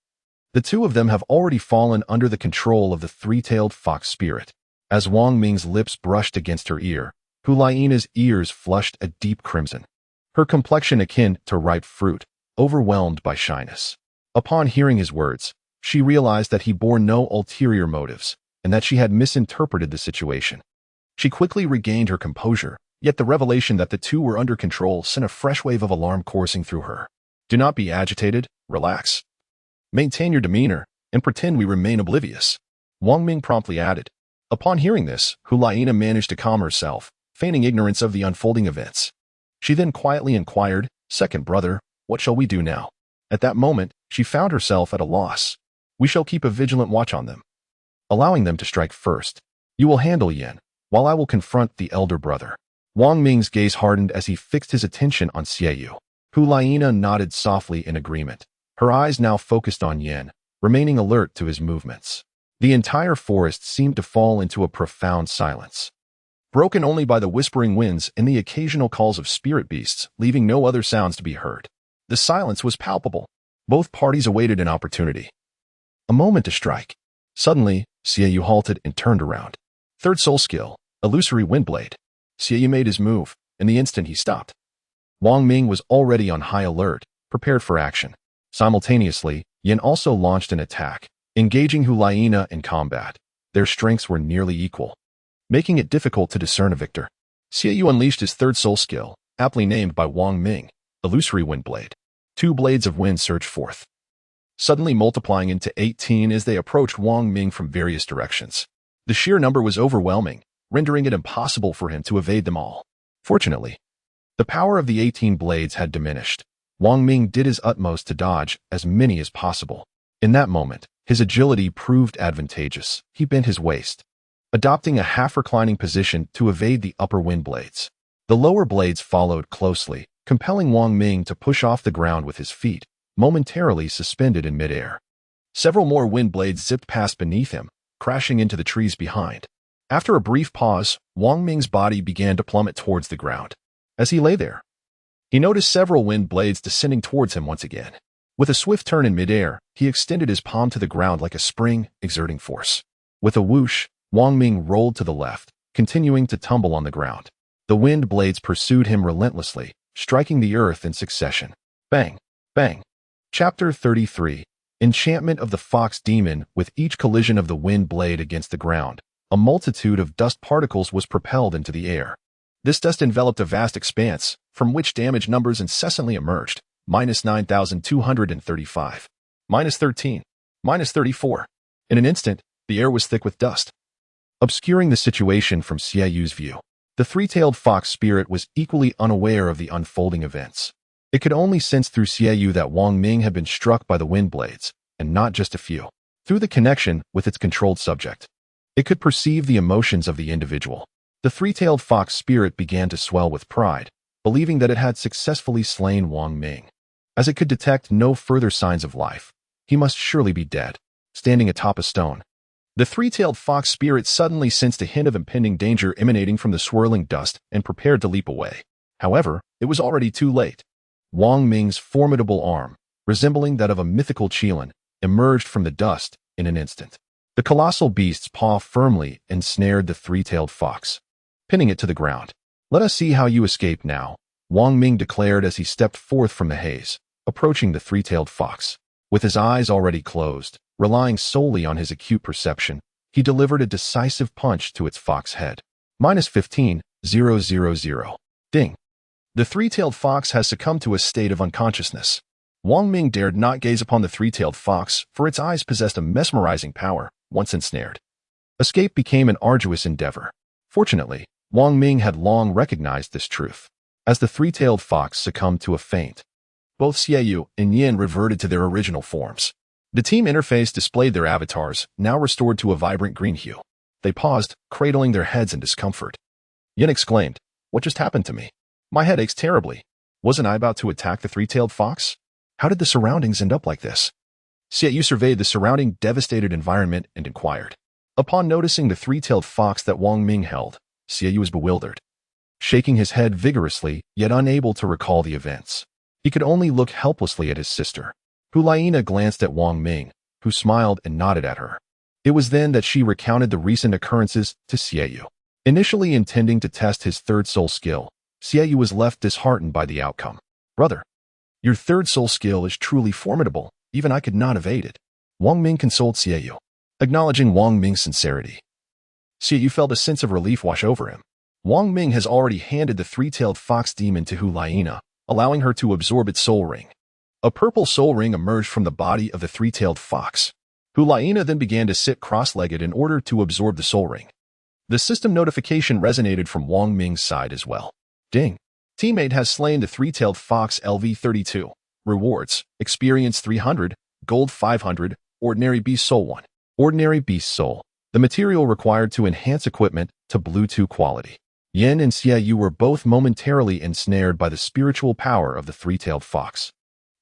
The two of them have already fallen under the control of the three-tailed fox spirit." As Wang Ming's lips brushed against her ear, Hulaina's ears flushed a deep crimson, her complexion akin to ripe fruit, overwhelmed by shyness. Upon hearing his words, she realized that he bore no ulterior motives, and that she had misinterpreted the situation. She quickly regained her composure, yet the revelation that the two were under control sent a fresh wave of alarm coursing through her. "Do not be agitated, relax. Maintain your demeanor, and pretend we remain oblivious," Wang Ming promptly added. Upon hearing this, Hulaina managed to calm herself, feigning ignorance of the unfolding events. She then quietly inquired, "Second brother, what shall we do now?" At that moment, she found herself at a loss. "We shall keep a vigilant watch on them, allowing them to strike first. You will handle Yan, while I will confront the elder brother." Wang Ming's gaze hardened as he fixed his attention on Xiaoyu. Hulaina nodded softly in agreement, her eyes now focused on Yan, remaining alert to his movements. The entire forest seemed to fall into a profound silence, broken only by the whispering winds and the occasional calls of spirit beasts, leaving no other sounds to be heard. The silence was palpable. Both parties awaited an opportunity, a moment to strike. Suddenly, Xiaoyu halted and turned around. Third soul skill, illusory windblade. Xiaoyu made his move, and the instant he stopped, Wang Ming was already on high alert, prepared for action. Simultaneously, Yan also launched an attack, engaging Hulaina in combat. Their strengths were nearly equal, making it difficult to discern a victor. Xiaoyu unleashed his third soul skill, aptly named by Wang Ming, illusory windblade. 2 blades of wind surged forth, suddenly multiplying into 18 as they approached Wang Ming from various directions. The sheer number was overwhelming, rendering it impossible for him to evade them all. Fortunately, the power of the 18 blades had diminished. Wang Ming did his utmost to dodge as many as possible. In that moment, his agility proved advantageous. He bent his waist, adopting a half-reclining position to evade the upper wind blades. The lower blades followed closely, compelling Wang Ming to push off the ground with his feet, momentarily suspended in midair. Several more wind blades zipped past beneath him, crashing into the trees behind. After a brief pause, Wang Ming's body began to plummet towards the ground. As he lay there, he noticed several wind blades descending towards him once again. With a swift turn in midair, he extended his palm to the ground like a spring, exerting force. With a whoosh, Wang Ming rolled to the left, continuing to tumble on the ground. The wind blades pursued him relentlessly, striking the earth in succession. Bang! Bang! Chapter 33. Enchantment of the Fox Demon. With each collision of the wind blade against the ground, a multitude of dust particles was propelled into the air. This dust enveloped a vast expanse, from which damage numbers incessantly emerged. -9,235. -13. -34. In an instant, the air was thick with dust, obscuring the situation from Xiaoyu's view. The three-tailed fox spirit was equally unaware of the unfolding events. It could only sense through Xiaoyu that Wang Ming had been struck by the wind blades, and not just a few. Through the connection with its controlled subject, it could perceive the emotions of the individual. The three-tailed fox spirit began to swell with pride, believing that it had successfully slain Wang Ming. As it could detect no further signs of life, he must surely be dead. Standing atop a stone, the three-tailed fox spirit suddenly sensed a hint of impending danger emanating from the swirling dust and prepared to leap away. However, it was already too late. Wang Ming's formidable arm, resembling that of a mythical qilin, emerged from the dust in an instant. The colossal beast's paw firmly ensnared the three-tailed fox, pinning it to the ground. "Let us see how you escape now," Wang Ming declared as he stepped forth from the haze, approaching the three-tailed fox. With his eyes already closed, relying solely on his acute perception, he delivered a decisive punch to its fox head. -15,000. Ding. The three-tailed fox has succumbed to a state of unconsciousness. Wang Ming dared not gaze upon the three-tailed fox, for its eyes possessed a mesmerizing power, once ensnared. Escape became an arduous endeavor. Fortunately, Wang Ming had long recognized this truth. As the three-tailed fox succumbed to a faint, Both Xiaoyu and Yin reverted to their original forms. The team interface displayed their avatars, now restored to a vibrant green hue. They paused, cradling their heads in discomfort. Yin exclaimed, "What just happened to me? My head aches terribly. Wasn't I about to attack the three-tailed fox? How did the surroundings end up like this?" Xiaoyu surveyed the surrounding devastated environment and inquired. Upon noticing the three-tailed fox that Wang Ming held, Xiaoyu was bewildered. Shaking his head vigorously, yet unable to recall the events. He could only look helplessly at his sister. Hulaina glanced at Wang Ming, who smiled and nodded at her. It was then that she recounted the recent occurrences to Xiaoyu. Initially intending to test his third soul skill, Xiaoyu was left disheartened by the outcome. "Brother, your third soul skill is truly formidable. Even I could not evade it." Wang Ming consoled Xiaoyu, acknowledging Wang Ming's sincerity. Xiaoyu felt a sense of relief wash over him. Wang Ming has already handed the three-tailed fox demon to Hulaina, allowing her to absorb its soul ring. A purple soul ring emerged from the body of the three-tailed fox. Hulaina then began to sit cross-legged in order to absorb the soul ring. The system notification resonated from Wang Ming's side as well. Ding. Teammate has slain the three-tailed fox LV32. Rewards. Experience 300, gold 500, ordinary beast soul 1. Ordinary beast soul. The material required to enhance equipment to Bluetooth quality. Yin and Xiaoyu were both momentarily ensnared by the spiritual power of the three-tailed fox,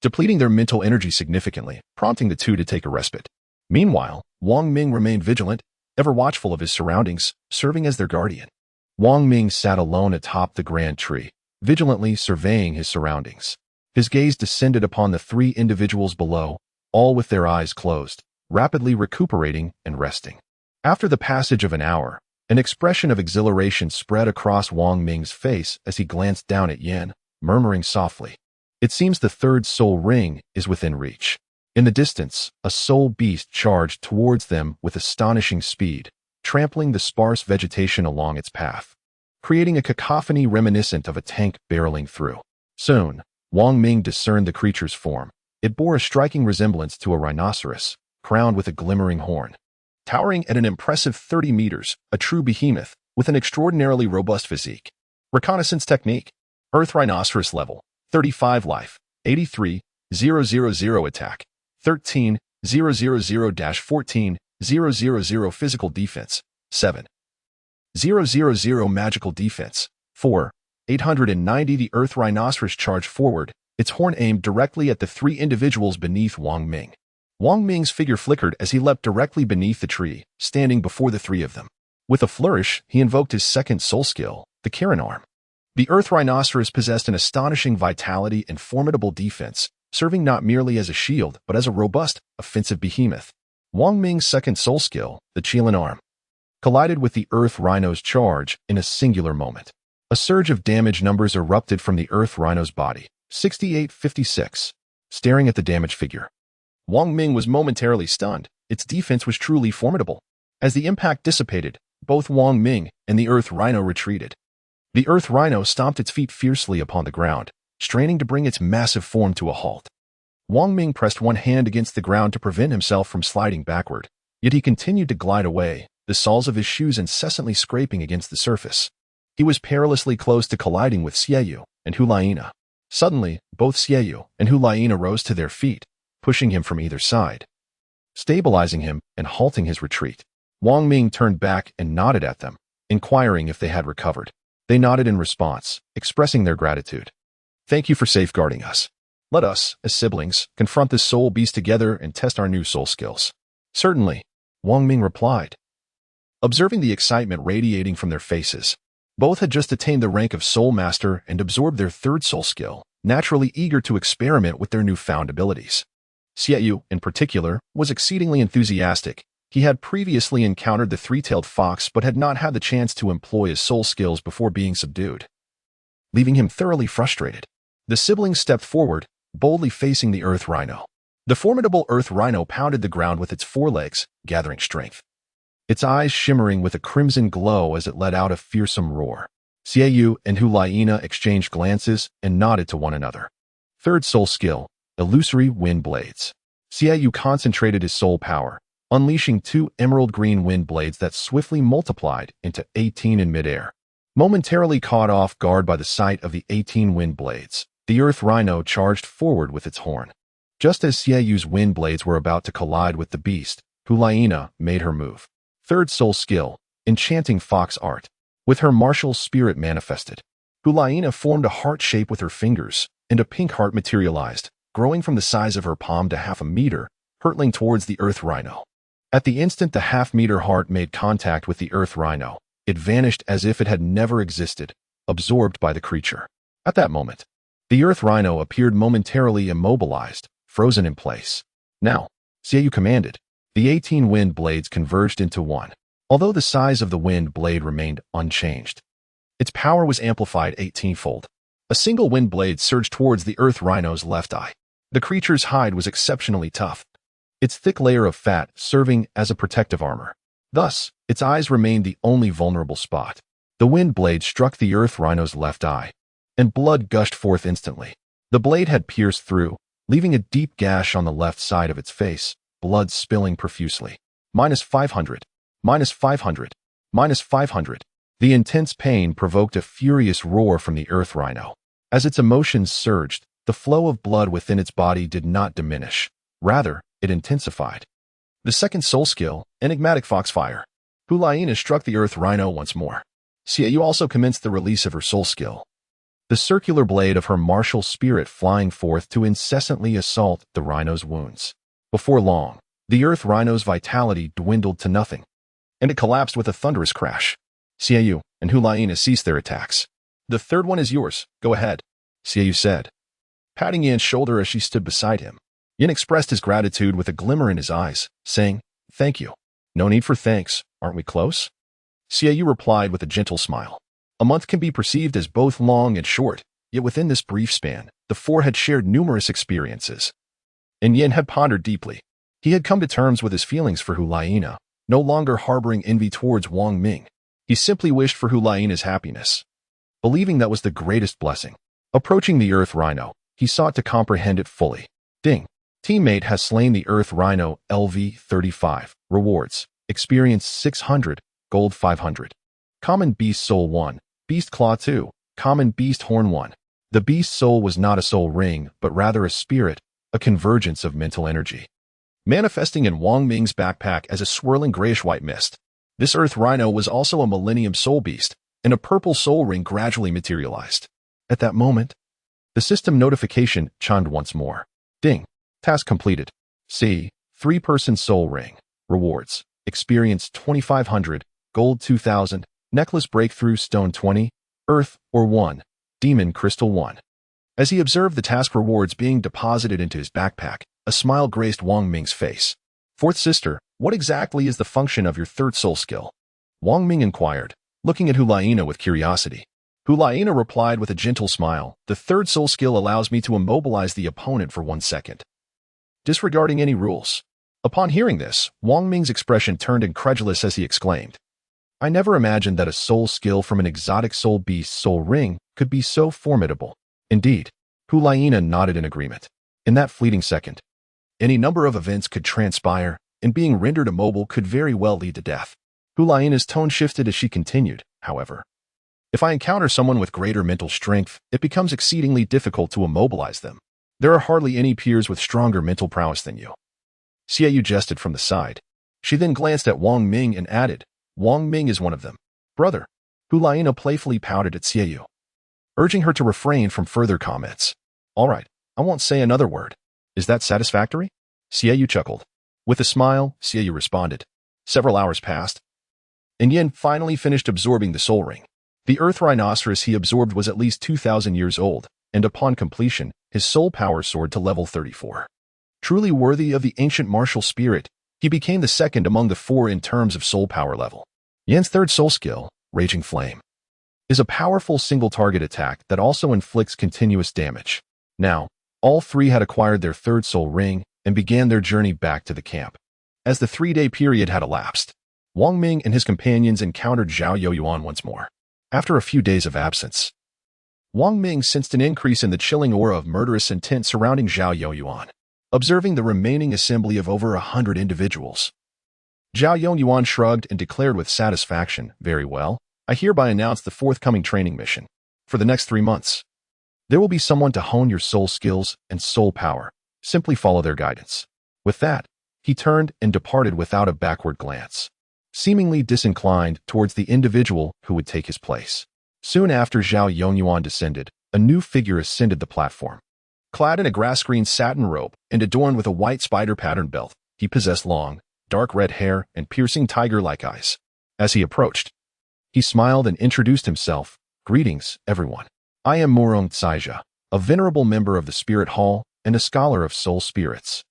depleting their mental energy significantly, prompting the two to take a respite. Meanwhile, Wang Ming remained vigilant, ever watchful of his surroundings, serving as their guardian. Wang Ming sat alone atop the grand tree, vigilantly surveying his surroundings. His gaze descended upon the three individuals below, all with their eyes closed, rapidly recuperating and resting. After the passage of an hour, an expression of exhilaration spread across Wang Ming's face as he glanced down at Yin, murmuring softly, "It seems the third soul ring is within reach." In the distance, a soul beast charged towards them with astonishing speed, trampling the sparse vegetation along its path, creating a cacophony reminiscent of a tank barreling through. Soon, Wang Ming discerned the creature's form. It bore a striking resemblance to a rhinoceros, crowned with a glimmering horn. Towering at an impressive 30 meters, a true behemoth with an extraordinarily robust physique. Reconnaissance technique. Earth rhinoceros level, 35 life, 83,000 attack, 13,000-14,000 physical defense, 7,000 magical defense, 4,890. The Earth rhinoceros charged forward, its horn aimed directly at the three individuals beneath Wang Ming. Wang Ming's figure flickered as he leapt directly beneath the tree, standing before the three of them. With a flourish, he invoked his second soul skill, the Kirin arm. The Earth rhinoceros possessed an astonishing vitality and formidable defense, serving not merely as a shield but as a robust, offensive behemoth. Wang Ming's second soul skill, the Qilin arm, collided with the Earth rhino's charge in a singular moment. A surge of damage numbers erupted from the Earth rhino's body, 6856. Staring at the damaged figure, Wang Ming was momentarily stunned. Its defense was truly formidable. As the impact dissipated, both Wang Ming and the Earth rhino retreated. The Earth rhino stomped its feet fiercely upon the ground, straining to bring its massive form to a halt. Wang Ming pressed one hand against the ground to prevent himself from sliding backward, yet he continued to glide away, the soles of his shoes incessantly scraping against the surface. He was perilously close to colliding with Xiaoyu and Hulaina. Suddenly, both Xiaoyu and Hulaina rose to their feet, pushing him from either side, stabilizing him and halting his retreat. Wang Ming turned back and nodded at them, inquiring if they had recovered. They nodded in response, expressing their gratitude. "Thank you for safeguarding us. Let us, as siblings, confront this soul beast together and test our new soul skills." "Certainly," Wang Ming replied. Observing the excitement radiating from their faces, both had just attained the rank of Soul Master and absorbed their third soul skill, naturally eager to experiment with their newfound abilities. Xiaoyu, in particular, was exceedingly enthusiastic. He had previously encountered the three-tailed fox but had not had the chance to employ his soul skills before being subdued, leaving him thoroughly frustrated. The siblings stepped forward, boldly facing the Earth rhino. The formidable Earth rhino pounded the ground with its forelegs, gathering strength, its eyes shimmering with a crimson glow as it let out a fearsome roar. Xiaoyu and Hulaina exchanged glances and nodded to one another. Third soul skill, illusory wind blades. Xiaoyu concentrated his soul power, unleashing 2 emerald green wind blades that swiftly multiplied into 18 in midair. Momentarily caught off guard by the sight of the 18 wind blades, The Earth Rhino charged forward with its horn. Just as Xieyu's wind blades were about to collide with the beast, Hulaina made her move. Third soul skill, enchanting fox art. With her martial spirit manifested, Hulaina formed a heart shape with her fingers, and a pink heart materialized, growing from the size of her palm to half a meter, hurtling towards the Earth Rhino. At the instant the half-meter heart made contact with the Earth Rhino, it vanished as if it had never existed, absorbed by the creature. At that moment, the Earth Rhino appeared momentarily immobilized, frozen in place. Now, Xiaoyu commanded. The 18 wind blades converged into one, although the size of the wind blade remained unchanged. Its power was amplified 18-fold. A single wind blade surged towards the Earth Rhino's left eye. The creature's hide was exceptionally tough, its thick layer of fat serving as a protective armor. Thus, its eyes remained the only vulnerable spot. The wind blade struck the Earth Rhino's left eye, and blood gushed forth instantly. The blade had pierced through, leaving a deep gash on the left side of its face, blood spilling profusely. -500, -500, -500. The intense pain provoked a furious roar from the Earth Rhino. As its emotions surged, the flow of blood within its body did not diminish. Rather, it intensified. The second soul skill, enigmatic foxfire. Hulaina struck the Earth Rhino once more. Xiaoyu also commenced the release of her soul skill, the circular blade of her martial spirit flying forth to incessantly assault the rhino's wounds. Before long, the Earth Rhino's vitality dwindled to nothing, and it collapsed with a thunderous crash. Xiaoyu and Hulaina ceased their attacks. "The third one is yours. Go ahead," Xiaoyu said, patting Yan's shoulder as she stood beside him. Yan expressed his gratitude with a glimmer in his eyes, saying, "Thank you." "No need for thanks. Aren't we close?" Xiaoyu replied with a gentle smile. A month can be perceived as both long and short, yet within this brief span, the four had shared numerous experiences. And Yan had pondered deeply. He had come to terms with his feelings for Hulaina, no longer harboring envy towards Wang Ming. He simply wished for Hulaina's happiness, believing that was the greatest blessing. Approaching the Earth Rhino, he sought to comprehend it fully. Ding. Teammate has slain the Earth Rhino. LV35. Rewards. Experience 600. Gold 500. Common Beast Soul 1. Beast Claw 2. Common Beast Horn 1. The Beast Soul was not a soul ring, but rather a spirit, a convergence of mental energy, manifesting in Wong Ming's backpack as a swirling grayish-white mist. This Earth Rhino was also a Millennium Soul Beast, and a purple soul ring gradually materialized. At that moment, the system notification chimed once more. Ding. Task completed. C. 3-person soul ring. Rewards. Experience 2500, gold 2000, necklace breakthrough stone 20, earth or 1, demon crystal 1. As he observed the task rewards being deposited into his backpack, a smile graced Wang Ming's face. "Fourth sister, what exactly is the function of your third soul skill?" Wang Ming inquired, looking at Hulaina with curiosity. Hulaina replied with a gentle smile, "The third soul skill allows me to immobilize the opponent for 1 second, disregarding any rules." Upon hearing this, Wang Ming's expression turned incredulous as he exclaimed, "I never imagined that a soul skill from an exotic soul beast soul ring could be so formidable." Indeed, Hulaina nodded in agreement. In that fleeting second, any number of events could transpire, and being rendered immobile could very well lead to death. Hulaina's tone shifted as she continued, "However, if I encounter someone with greater mental strength, it becomes exceedingly difficult to immobilize them. There are hardly any peers with stronger mental prowess than you." Xiaoyu jested from the side. She then glanced at Wang Ming and added, "Wang Ming is one of them." "Brother." Hulaina playfully pouted at Xiaoyu, urging her to refrain from further comments. "All right, I won't say another word. Is that satisfactory?" Xiaoyu chuckled. With a smile, Xiaoyu responded. Several hours passed, and Yan finally finished absorbing the soul ring. The Earth Rhinoceros he absorbed was at least 2,000 years old, and upon completion, his soul power soared to level 34. Truly worthy of the ancient martial spirit, he became the second among the four in terms of soul power level. Yan's third soul skill, Raging Flame, is a powerful single-target attack that also inflicts continuous damage. Now, all three had acquired their third soul ring and began their journey back to the camp. As the 3-day period had elapsed, Wang Ming and his companions encountered Zhao Youyuan once more. After a few days of absence, Wang Ming sensed an increase in the chilling aura of murderous intent surrounding Zhao Youyuan. Observing the remaining assembly of over 100 individuals, Zhao Youyuan shrugged and declared with satisfaction, "Very well. I hereby announce the forthcoming training mission. For the next 3 months, There will be someone to hone your soul skills and soul power. Simply follow their guidance. With that, he turned and departed without a backward glance, seemingly disinclined towards the individual who would take his place. Soon after Zhao Yongyuan descended, a new figure ascended the platform. Clad in a grass-green satin robe and adorned with a white spider-patterned belt, he possessed long, dark red hair and piercing tiger-like eyes. As he approached, he smiled and introduced himself. Greetings, everyone. I am Murong Tsaija, a venerable member of the Spirit Hall and a scholar of soul spirits.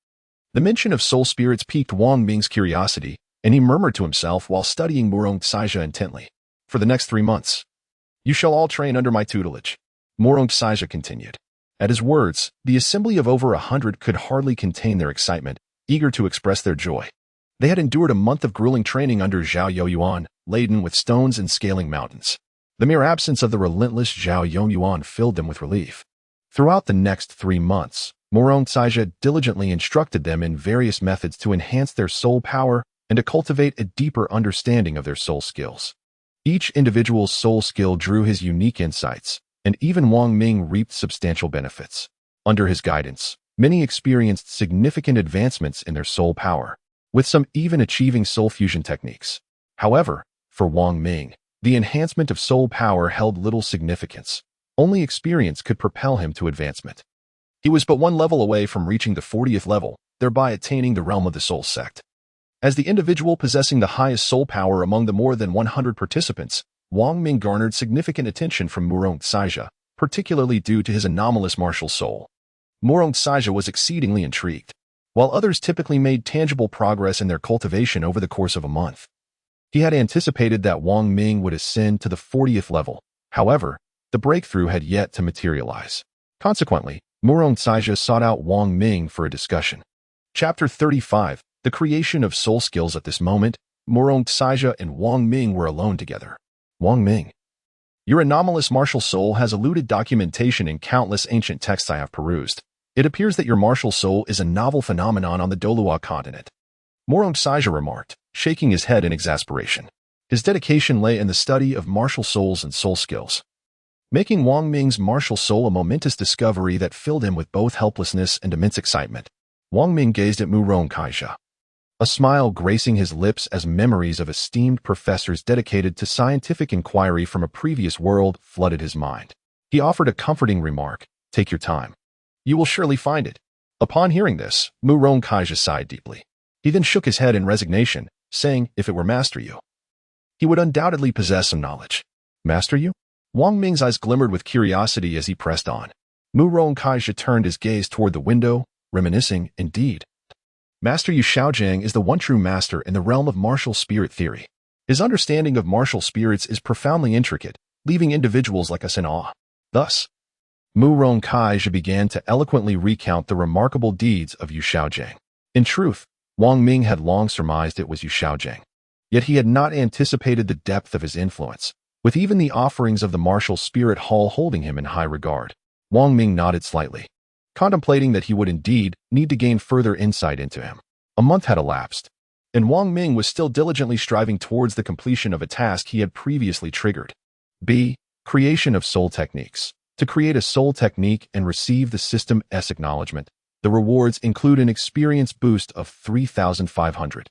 The mention of soul spirits piqued Wang Ming's curiosity, and he murmured to himself while studying Murong Tsaija intently. For the next 3 months, you shall all train under my tutelage. Murong Tsaija continued. At his words, the assembly of over 100 could hardly contain their excitement, eager to express their joy. They had endured a month of grueling training under Zhao Youyuan, laden with stones and scaling mountains. The mere absence of the relentless Zhao Youyuan filled them with relief. Throughout the next 3 months, Murong Tsaija diligently instructed them in various methods to enhance their soul power and to cultivate a deeper understanding of their soul skills. Each individual's soul skill drew his unique insights, and even Wang Ming reaped substantial benefits. Under his guidance, many experienced significant advancements in their soul power, with some even achieving soul fusion techniques. However, for Wang Ming, the enhancement of soul power held little significance. Only experience could propel him to advancement. He was but one level away from reaching the 40th level, thereby attaining the realm of the soul sect. As the individual possessing the highest soul power among the more than 100 participants, Wang Ming garnered significant attention from Murong Tsaija, particularly due to his anomalous martial soul. Murong Tsaija was exceedingly intrigued. While others typically made tangible progress in their cultivation over the course of a month, he had anticipated that Wang Ming would ascend to the 40th level. However, the breakthrough had yet to materialize. Consequently, Murong Tsaija sought out Wang Ming for a discussion. Chapter 35, The Creation of Soul Skills. At this moment, Murong Tsaija and Wang Ming were alone together. Wang Ming, your anomalous martial soul has eluded documentation in countless ancient texts I have perused. It appears that your martial soul is a novel phenomenon on the Douluo Continent. Murong Tsaija remarked, shaking his head in exasperation. His dedication lay in the study of martial souls and soul skills, making Wang Ming's martial soul a momentous discovery that filled him with both helplessness and immense excitement. Wang Ming gazed at Murong Tsaija, a smile gracing his lips as memories of esteemed professors dedicated to scientific inquiry from a previous world flooded his mind. He offered a comforting remark, "Take your time. You will surely find it." Upon hearing this, Murong Tsaija sighed deeply. He then shook his head in resignation, saying, "If it were Master Yu, he would undoubtedly possess some knowledge." Master Yu? Wang Ming's eyes glimmered with curiosity as he pressed on. Murong Tsaija turned his gaze toward the window, reminiscing, "Indeed. Master Yu Shaojiang is the one true master in the realm of martial spirit theory. His understanding of martial spirits is profoundly intricate, leaving individuals like us in awe." Thus, Murong Tsaija began to eloquently recount the remarkable deeds of Yu Shaojiang. In truth, Wang Ming had long surmised it was Yu Shaojiang. Yet he had not anticipated the depth of his influence, with even the offerings of the martial spirit hall holding him in high regard. Wang Ming nodded slightly, contemplating that he would indeed need to gain further insight into him. A month had elapsed, and Wang Ming was still diligently striving towards the completion of a task he had previously triggered. B. Creation of soul techniques. To create a soul technique and receive the System S acknowledgement, the rewards include an experience boost of 3,500,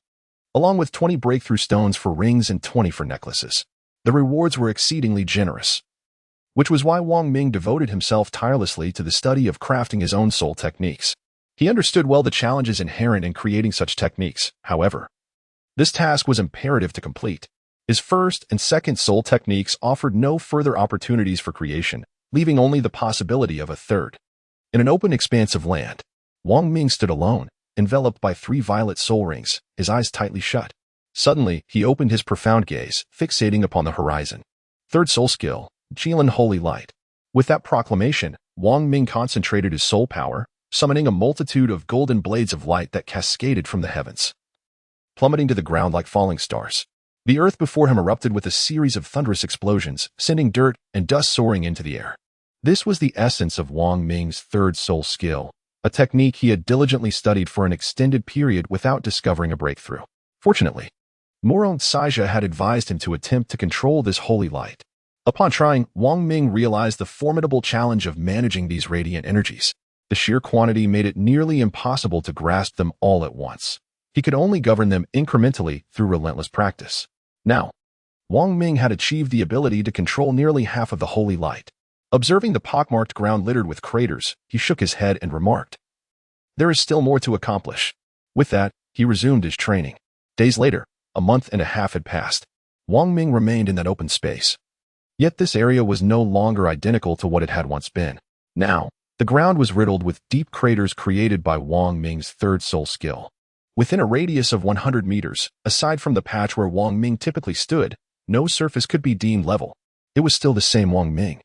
along with 20 breakthrough stones for rings and 20 for necklaces. The rewards were exceedingly generous, which was why Wang Ming devoted himself tirelessly to the study of crafting his own soul techniques. He understood well the challenges inherent in creating such techniques. However, this task was imperative to complete. His first and second soul techniques offered no further opportunities for creation, leaving only the possibility of a third. In an open expanse of land, Wang Ming stood alone, enveloped by 3 violet soul rings, his eyes tightly shut. Suddenly, he opened his profound gaze, fixating upon the horizon. Third soul skill, Jilin Holy Light. With that proclamation, Wang Ming concentrated his soul power, summoning a multitude of golden blades of light that cascaded from the heavens, plummeting to the ground like falling stars. The earth before him erupted with a series of thunderous explosions, sending dirt and dust soaring into the air. This was the essence of Wang Ming's third soul skill, a technique he had diligently studied for an extended period without discovering a breakthrough. Fortunately, Murong Tsaija had advised him to attempt to control this holy light. Upon trying, Wong Ming realized the formidable challenge of managing these radiant energies. The sheer quantity made it nearly impossible to grasp them all at once. He could only govern them incrementally through relentless practice. Now, Wong Ming had achieved the ability to control nearly half of the holy light. Observing the pockmarked ground littered with craters, he shook his head and remarked, "There is still more to accomplish." With that, he resumed his training. Days later, a month and a half had passed. Wong Ming remained in that open space. Yet this area was no longer identical to what it had once been. Now, the ground was riddled with deep craters created by Wong Ming's third soul skill. Within a radius of 100 meters, aside from the patch where Wong Ming typically stood, no surface could be deemed level. It was still the same Wong Ming.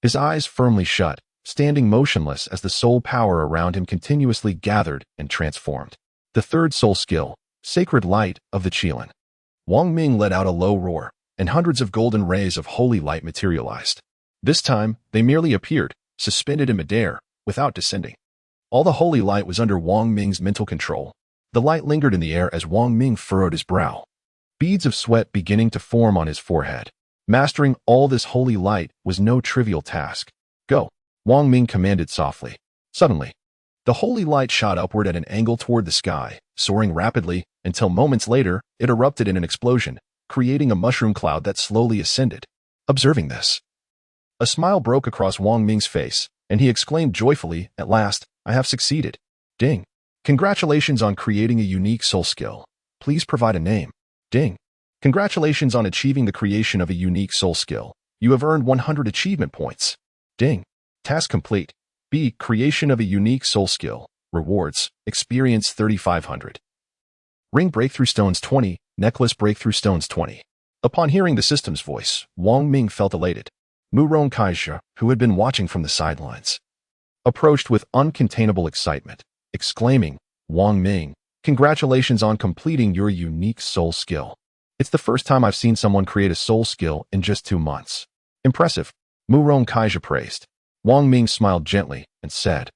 His eyes firmly shut, standing motionless as the soul power around him continuously gathered and transformed. The third soul skill, Sacred Light of the Qilin. Wong Ming let out a low roar, and hundreds of golden rays of holy light materialized. This time, they merely appeared, suspended in midair, without descending. All the holy light was under Wong Ming's mental control. The light lingered in the air as Wong Ming furrowed his brow. Beads of sweat beginning to form on his forehead. Mastering all this holy light was no trivial task. "Go," Wong Ming commanded softly. Suddenly, the holy light shot upward at an angle toward the sky, soaring rapidly, until moments later, it erupted in an explosion, creating a mushroom cloud that slowly ascended. Observing this, a smile broke across Wong Ming's face, and he exclaimed joyfully, "At last, I have succeeded. Ding. Congratulations on creating a unique soul skill. Please provide a name." Ding. Congratulations on achieving the creation of a unique soul skill. You have earned 100 achievement points. Ding. Task complete. B. Creation of a unique soul skill. Rewards. Experience 3,500. Ring breakthrough stones 20. Necklace breakthrough stones 20. Upon hearing the system's voice, Wong Ming felt elated. Murong Kaisha, who had been watching from the sidelines, approached with uncontainable excitement, exclaiming, "Wong Ming, congratulations on completing your unique soul skill. It's the first time I've seen someone create a soul skill in just 2 months. Impressive," Murong Kaisha praised. Wong Ming smiled gently and said,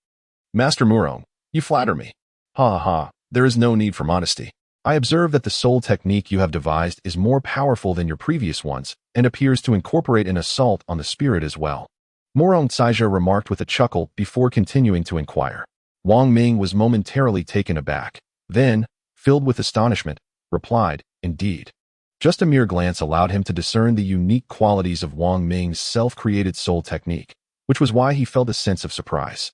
"Master Murong, you flatter me. Ha ha, there is no need for modesty. I observe that the soul technique you have devised is more powerful than your previous ones and appears to incorporate an assault on the spirit as well." Murong Kaisha remarked with a chuckle before continuing to inquire. Wong Ming was momentarily taken aback, then, filled with astonishment, replied, "Indeed." Just a mere glance allowed him to discern the unique qualities of Wong Ming's self-created soul technique, which was why he felt a sense of surprise.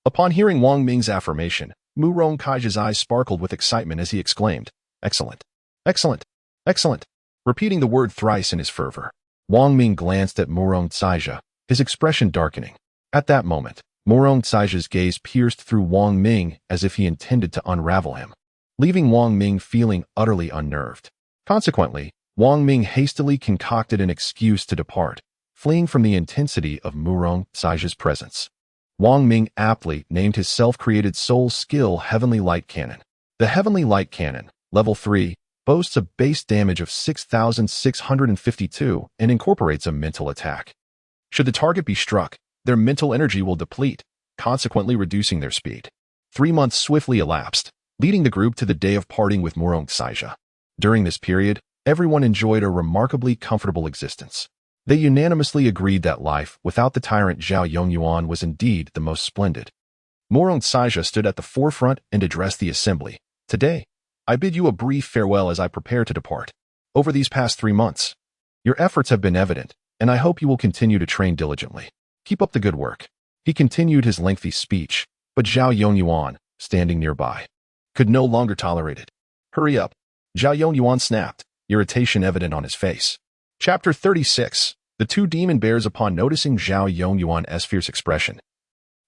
Upon hearing Wong Ming's affirmation, Murong Kaisha's eyes sparkled with excitement as he exclaimed, "Excellent! Excellent! Excellent!" Repeating the word thrice in his fervor. Wong Ming glanced at Murong Kaisha, his expression darkening. At that moment, Murong Kaisha's gaze pierced through Wong Ming as if he intended to unravel him, leaving Wong Ming feeling utterly unnerved. Consequently, Wong Ming hastily concocted an excuse to depart, fleeing from the intensity of Murong Kaisha's presence. Wong Ming aptly named his self-created soul skill Heavenly Light Cannon. The Heavenly Light Cannon, Level 3, boasts a base damage of 6,652 and incorporates a mental attack. Should the target be struck, their mental energy will deplete, consequently reducing their speed. 3 months swiftly elapsed, leading the group to the day of parting with Murong Kaisha. During this period, everyone enjoyed a remarkably comfortable existence. They unanimously agreed that life without the tyrant Zhao Yongyuan was indeed the most splendid. Murong Kaisha stood at the forefront and addressed the assembly. "Today, I bid you a brief farewell as I prepare to depart. Over these past 3 months, your efforts have been evident, and I hope you will continue to train diligently. Keep up the good work." He continued his lengthy speech, but Zhao Yongyuan, standing nearby, could no longer tolerate it. "Hurry up," Zhao Yongyuan snapped, irritation evident on his face. Chapter 36. The two demon bears. Upon noticing Zhao Yongyuan's fierce expression,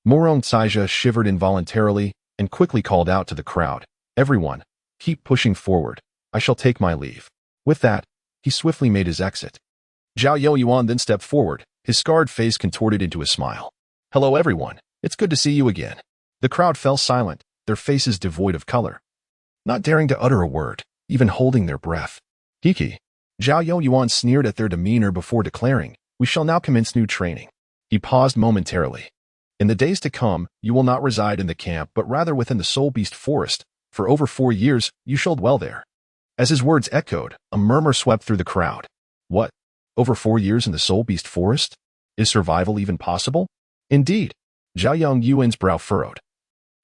Murong Kaisha shivered involuntarily and quickly called out to the crowd, "Everyone, keep pushing forward. I shall take my leave." With that, he swiftly made his exit. Zhao Yongyuan then stepped forward, his scarred face contorted into a smile. "Hello everyone, it's good to see you again." The crowd fell silent, their faces devoid of color, not daring to utter a word, even holding their breath. "Hiki." Zhao Yongyuan sneered at their demeanor before declaring, "We shall now commence new training." He paused momentarily. "In the days to come, you will not reside in the camp but rather within the Soul Beast Forest. For over 4 years, you shall dwell there." As his words echoed, a murmur swept through the crowd. "What? Over 4 years in the Soul Beast Forest? Is survival even possible? Indeed. Zhao Yang Yuan's brow furrowed,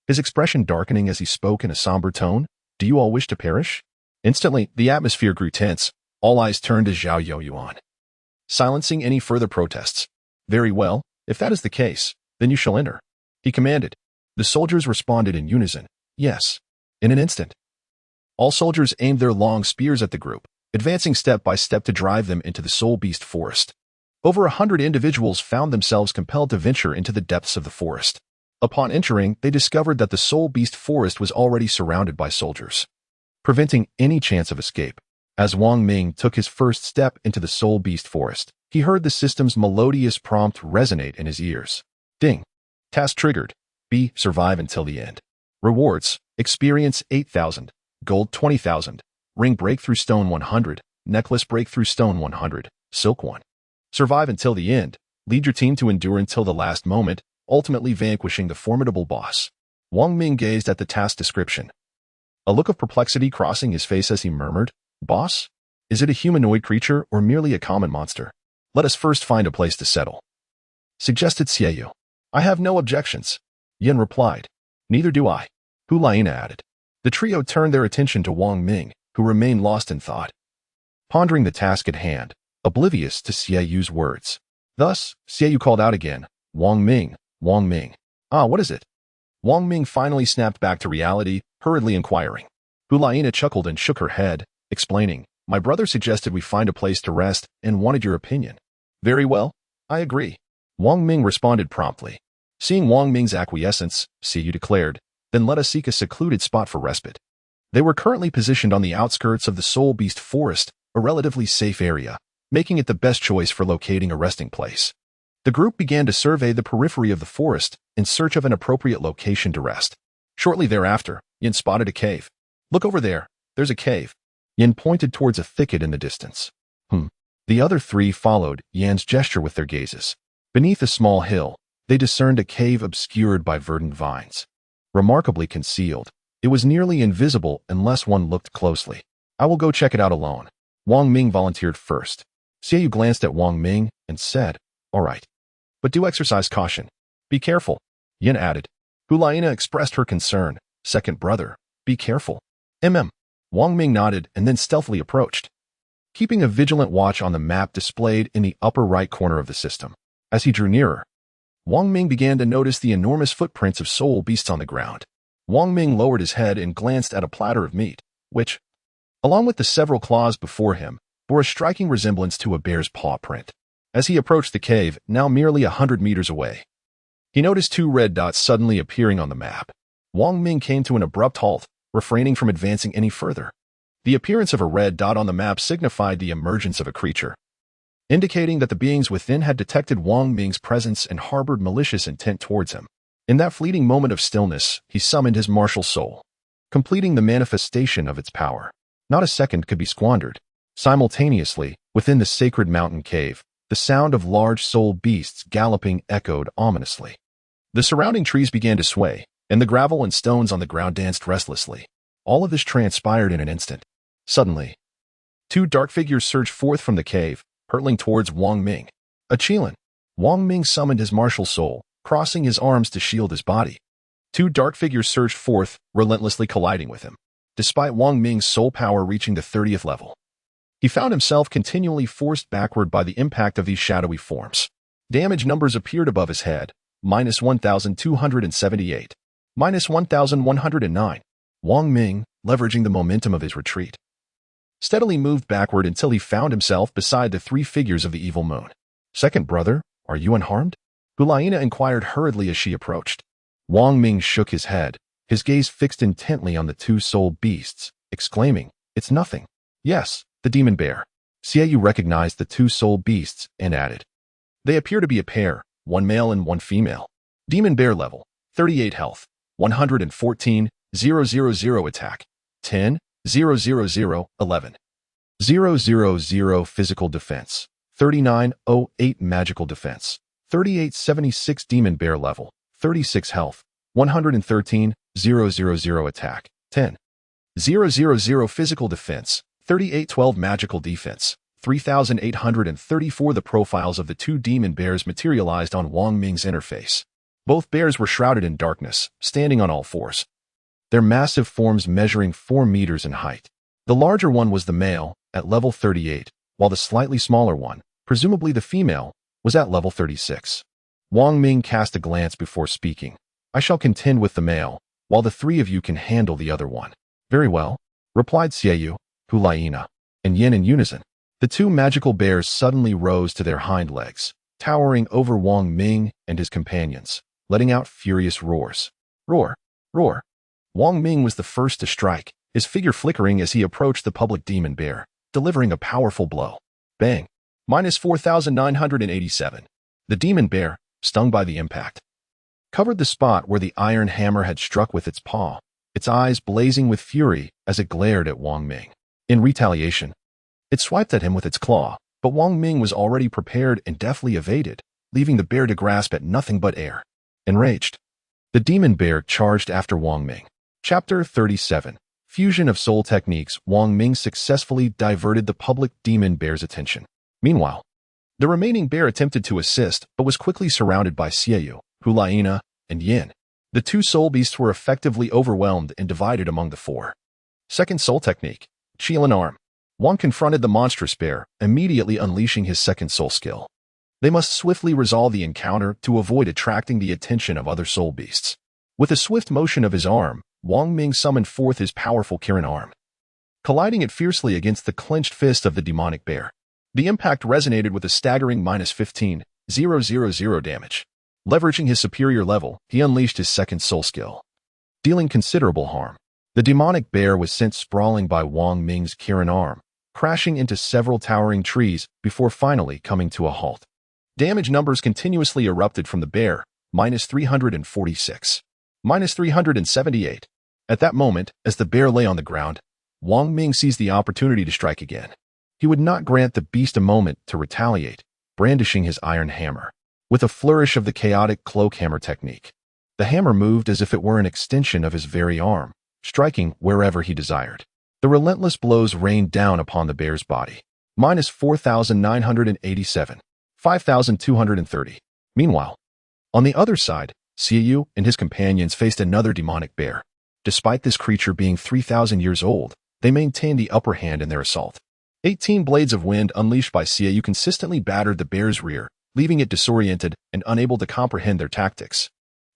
his expression darkening as he spoke in a somber tone. Do you all wish to perish? Instantly, the atmosphere grew tense. All eyes turned to Zhao Yuan, silencing any further protests. Very well, if that is the case, then you shall enter, he commanded. The soldiers responded in unison. Yes. In an instant, all soldiers aimed their long spears at the group, advancing step by step to drive them into the Soul Beast Forest. Over 100 individuals found themselves compelled to venture into the depths of the forest. Upon entering, they discovered that the Soul Beast Forest was already surrounded by soldiers, preventing any chance of escape. As Wang Ming took his first step into the Soul Beast Forest, he heard the system's melodious prompt resonate in his ears. Ding. Task triggered. B. Survive until the end. Rewards. Experience 8,000. Gold 20,000. Ring Breakthrough Stone 100. Necklace Breakthrough Stone 100. Silk 1. Survive until the end. Lead your team to endure until the last moment, ultimately vanquishing the formidable boss. Wang Ming gazed at the task description, a look of perplexity crossing his face as he murmured, Boss? Is it a humanoid creature or merely a common monster? Let us first find a place to settle, suggested Xieyu. I have no objections, Yin replied. Neither do I, Hulaina added. The trio turned their attention to Wang Ming, who remained lost in thought, pondering the task at hand, oblivious to Xieyu's words. Thus, Xieyu called out again, Wang Ming, Wang Ming. Ah, what is it? Wang Ming finally snapped back to reality, hurriedly inquiring. Hulaina chuckled and shook her head, explaining, My brother suggested we find a place to rest and wanted your opinion. Very well, I agree. Wang Ming responded promptly. Seeing Wang Ming's acquiescence, Xieyou declared, Then let us seek a secluded spot for respite. They were currently positioned on the outskirts of the Soul Beast Forest, a relatively safe area, making it the best choice for locating a resting place. The group began to survey the periphery of the forest in search of an appropriate location to rest. Shortly thereafter, Yin spotted a cave. Look over there, there's a cave. Yin pointed towards a thicket in the distance. The other three followed Yan's gesture with their gazes. Beneath a small hill, they discerned a cave obscured by verdant vines. Remarkably concealed, it was nearly invisible unless one looked closely. I will go check it out alone. Wang Ming volunteered first. Xieyou glanced at Wang Ming and said, All right. But do exercise caution. Be careful, Yin added. Hulaina expressed her concern. Second brother, be careful. Wang Ming nodded and then stealthily approached, keeping a vigilant watch on the map displayed in the upper right corner of the system. As he drew nearer, Wang Ming began to notice the enormous footprints of soul beasts on the ground. Wang Ming lowered his head and glanced at a platter of meat, which, along with the several claws before him, bore a striking resemblance to a bear's paw print. As he approached the cave, now merely 100 meters away, he noticed 2 red dots suddenly appearing on the map. Wang Ming came to an abrupt halt, refraining from advancing any further. The appearance of a red dot on the map signified the emergence of a creature, indicating that the beings within had detected Wang Ming's presence and harbored malicious intent towards him. In that fleeting moment of stillness, he summoned his martial soul, completing the manifestation of its power. Not a second could be squandered. Simultaneously, within the sacred mountain cave, the sound of large soul beasts galloping echoed ominously. The surrounding trees began to sway, and the gravel and stones on the ground danced restlessly. All of this transpired in an instant. Suddenly, 2 dark figures surged forth from the cave, hurtling towards Wang Ming. A Qilin. Wang Ming summoned his martial soul, crossing his arms to shield his body. 2 dark figures surged forth, relentlessly colliding with him. Despite Wang Ming's soul power reaching the 30th level, he found himself continually forced backward by the impact of these shadowy forms. Damage numbers appeared above his head. -1,278. -1,109. Wang Ming, leveraging the momentum of his retreat, steadily moved backward until he found himself beside the 3 figures of the evil moon. Second brother, are you unharmed? Hulaina inquired hurriedly as she approached. Wang Ming shook his head, his gaze fixed intently on the 2 soul beasts, exclaiming, It's nothing. Yes, the demon bear. Xieyou recognized the 2 soul beasts and added, They appear to be a pair, 1 male and 1 female. Demon bear level, 38 health, 114,000 attack, 10,000, 11. 000 physical defense, 3908 magical defense, 3876 demon bear level, 36 health, 113,000 attack, 10,000 physical defense, 3812 magical defense, 3834. The profiles of the two demon bears materialized on Wang Ming's interface. Both bears were shrouded in darkness, standing on all fours, their massive forms measuring 4 meters in height. The larger one was the male, at level 38, while the slightly smaller one, presumably the female, was at level 36. Wang Ming cast a glance before speaking. I shall contend with the male, while the three of you can handle the other one. Very well, replied Xiaoyu, Hulaina, and Yin in unison. The two magical bears suddenly rose to their hind legs, towering over Wang Ming and his companions, letting out furious roars. Roar, roar. Wang Ming was the first to strike, his figure flickering as he approached the public demon bear, delivering a powerful blow. Bang! Minus 4,987. The demon bear, stung by the impact, covered the spot where the iron hammer had struck with its paw, its eyes blazing with fury as it glared at Wang Ming. In retaliation, it swiped at him with its claw, but Wang Ming was already prepared and deftly evaded, leaving the bear to grasp at nothing but air. Enraged, the demon bear charged after Wang Ming. Chapter 37. Fusion of Soul Techniques. Wang Ming successfully diverted the public demon bear's attention. Meanwhile, the remaining bear attempted to assist, but was quickly surrounded by Xiaoyu, Hulaina, and Yin. The two soul beasts were effectively overwhelmed and divided among the four. Second soul technique, Qilin Arm. Wang confronted the monstrous bear, immediately unleashing his second soul skill. They must swiftly resolve the encounter to avoid attracting the attention of other soul beasts. With a swift motion of his arm, Wang Ming summoned forth his powerful Kirin arm, colliding it fiercely against the clenched fist of the demonic bear. The impact resonated with a staggering minus 15,000 damage. Leveraging his superior level, he unleashed his second soul skill, dealing considerable harm. The demonic bear was sent sprawling by Wang Ming's Kirin arm, crashing into several towering trees before finally coming to a halt. Damage numbers continuously erupted from the bear, minus 346, minus 378. At that moment, as the bear lay on the ground, Wang Ming seized the opportunity to strike again. He would not grant the beast a moment to retaliate, brandishing his iron hammer. With a flourish of the chaotic cloak hammer technique, the hammer moved as if it were an extension of his very arm, striking wherever he desired. The relentless blows rained down upon the bear's body. Minus 4,987, 5,230. Meanwhile, on the other side, Xiaoyu and his companions faced another demonic bear. Despite this creature being 3,000 years old, they maintained the upper hand in their assault. 18 blades of wind unleashed by Xiaoyu consistently battered the bear's rear, leaving it disoriented and unable to comprehend their tactics.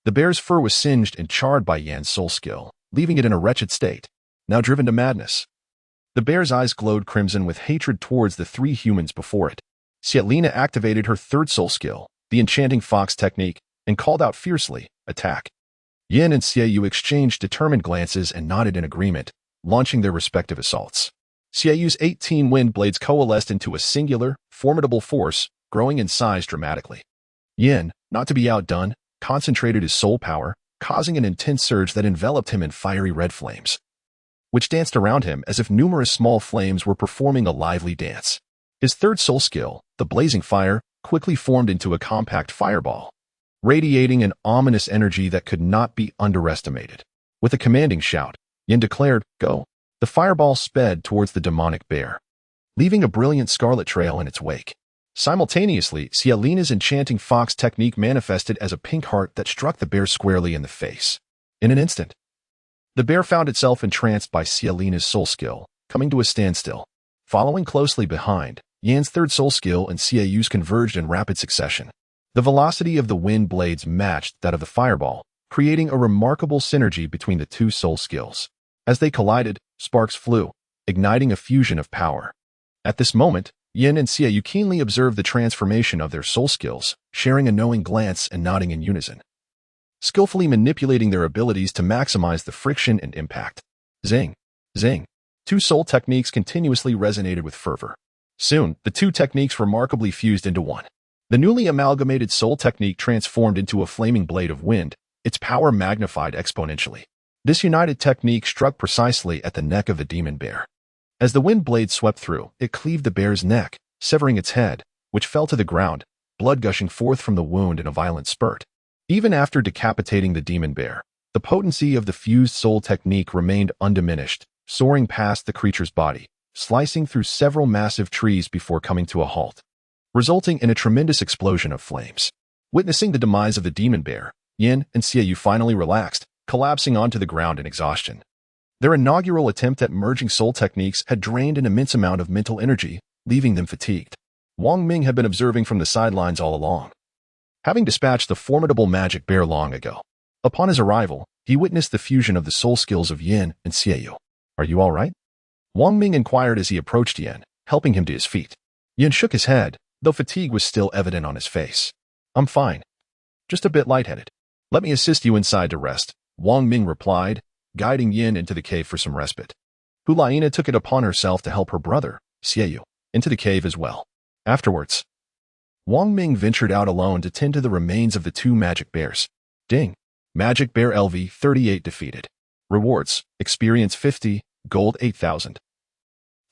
The bear's fur was singed and charred by Yan's soul skill, leaving it in a wretched state, now driven to madness. The bear's eyes glowed crimson with hatred towards the three humans before it. Xiaolina activated her third soul skill, the enchanting fox technique, and called out fiercely, attack. Yin and Xiaoyu exchanged determined glances and nodded in agreement, launching their respective assaults. Xiaoyu's 18 wind blades coalesced into a singular, formidable force, growing in size dramatically. Yin, not to be outdone, concentrated his soul power, causing an intense surge that enveloped him in fiery red flames, which danced around him as if numerous small flames were performing a lively dance. His third soul skill, the blazing fire, quickly formed into a compact fireball, radiating an ominous energy that could not be underestimated. With a commanding shout, Yin declared, "Go." The fireball sped towards the demonic bear, leaving a brilliant scarlet trail in its wake. Simultaneously, Xiaolina's enchanting fox technique manifested as a pink heart that struck the bear squarely in the face. In an instant, the bear found itself entranced by Xiaolina's soul skill, coming to a standstill. Following closely behind, Yan's third soul skill and Xiaoyu's converged in rapid succession. The velocity of the wind blades matched that of the fireball, creating a remarkable synergy between the two soul skills. As they collided, sparks flew, igniting a fusion of power. At this moment, Yin and Xiaoyu keenly observed the transformation of their soul skills, sharing a knowing glance and nodding in unison, skillfully manipulating their abilities to maximize the friction and impact. Zing! Zing! Two soul techniques continuously resonated with fervor. Soon, the two techniques remarkably fused into one. The newly amalgamated soul technique transformed into a flaming blade of wind, its power magnified exponentially. This united technique struck precisely at the neck of the demon bear. As the wind blade swept through, it cleaved the bear's neck, severing its head, which fell to the ground, blood gushing forth from the wound in a violent spurt. Even after decapitating the demon bear, the potency of the fused soul technique remained undiminished, soaring past the creature's body, slicing through several massive trees before coming to a halt, resulting in a tremendous explosion of flames. Witnessing the demise of the demon bear, Yin and Xiaoyu finally relaxed, collapsing onto the ground in exhaustion. Their inaugural attempt at merging soul techniques had drained an immense amount of mental energy, leaving them fatigued. Wang Ming had been observing from the sidelines all along, having dispatched the formidable magic bear long ago. Upon his arrival, he witnessed the fusion of the soul skills of Yin and Xiaoyu. "Are you all right?" Wang Ming inquired as he approached Yin, helping him to his feet. Yin shook his head, though fatigue was still evident on his face. "I'm fine. Just a bit lightheaded. Let me assist you inside to rest," Wang Ming replied, guiding Yin into the cave for some respite. Hulaina took it upon herself to help her brother, Xiaoyu, into the cave as well. Afterwards, Wang Ming ventured out alone to tend to the remains of the two magic bears. Ding. Magic Bear LV-38 defeated. Rewards: Experience 50, Gold 8,000.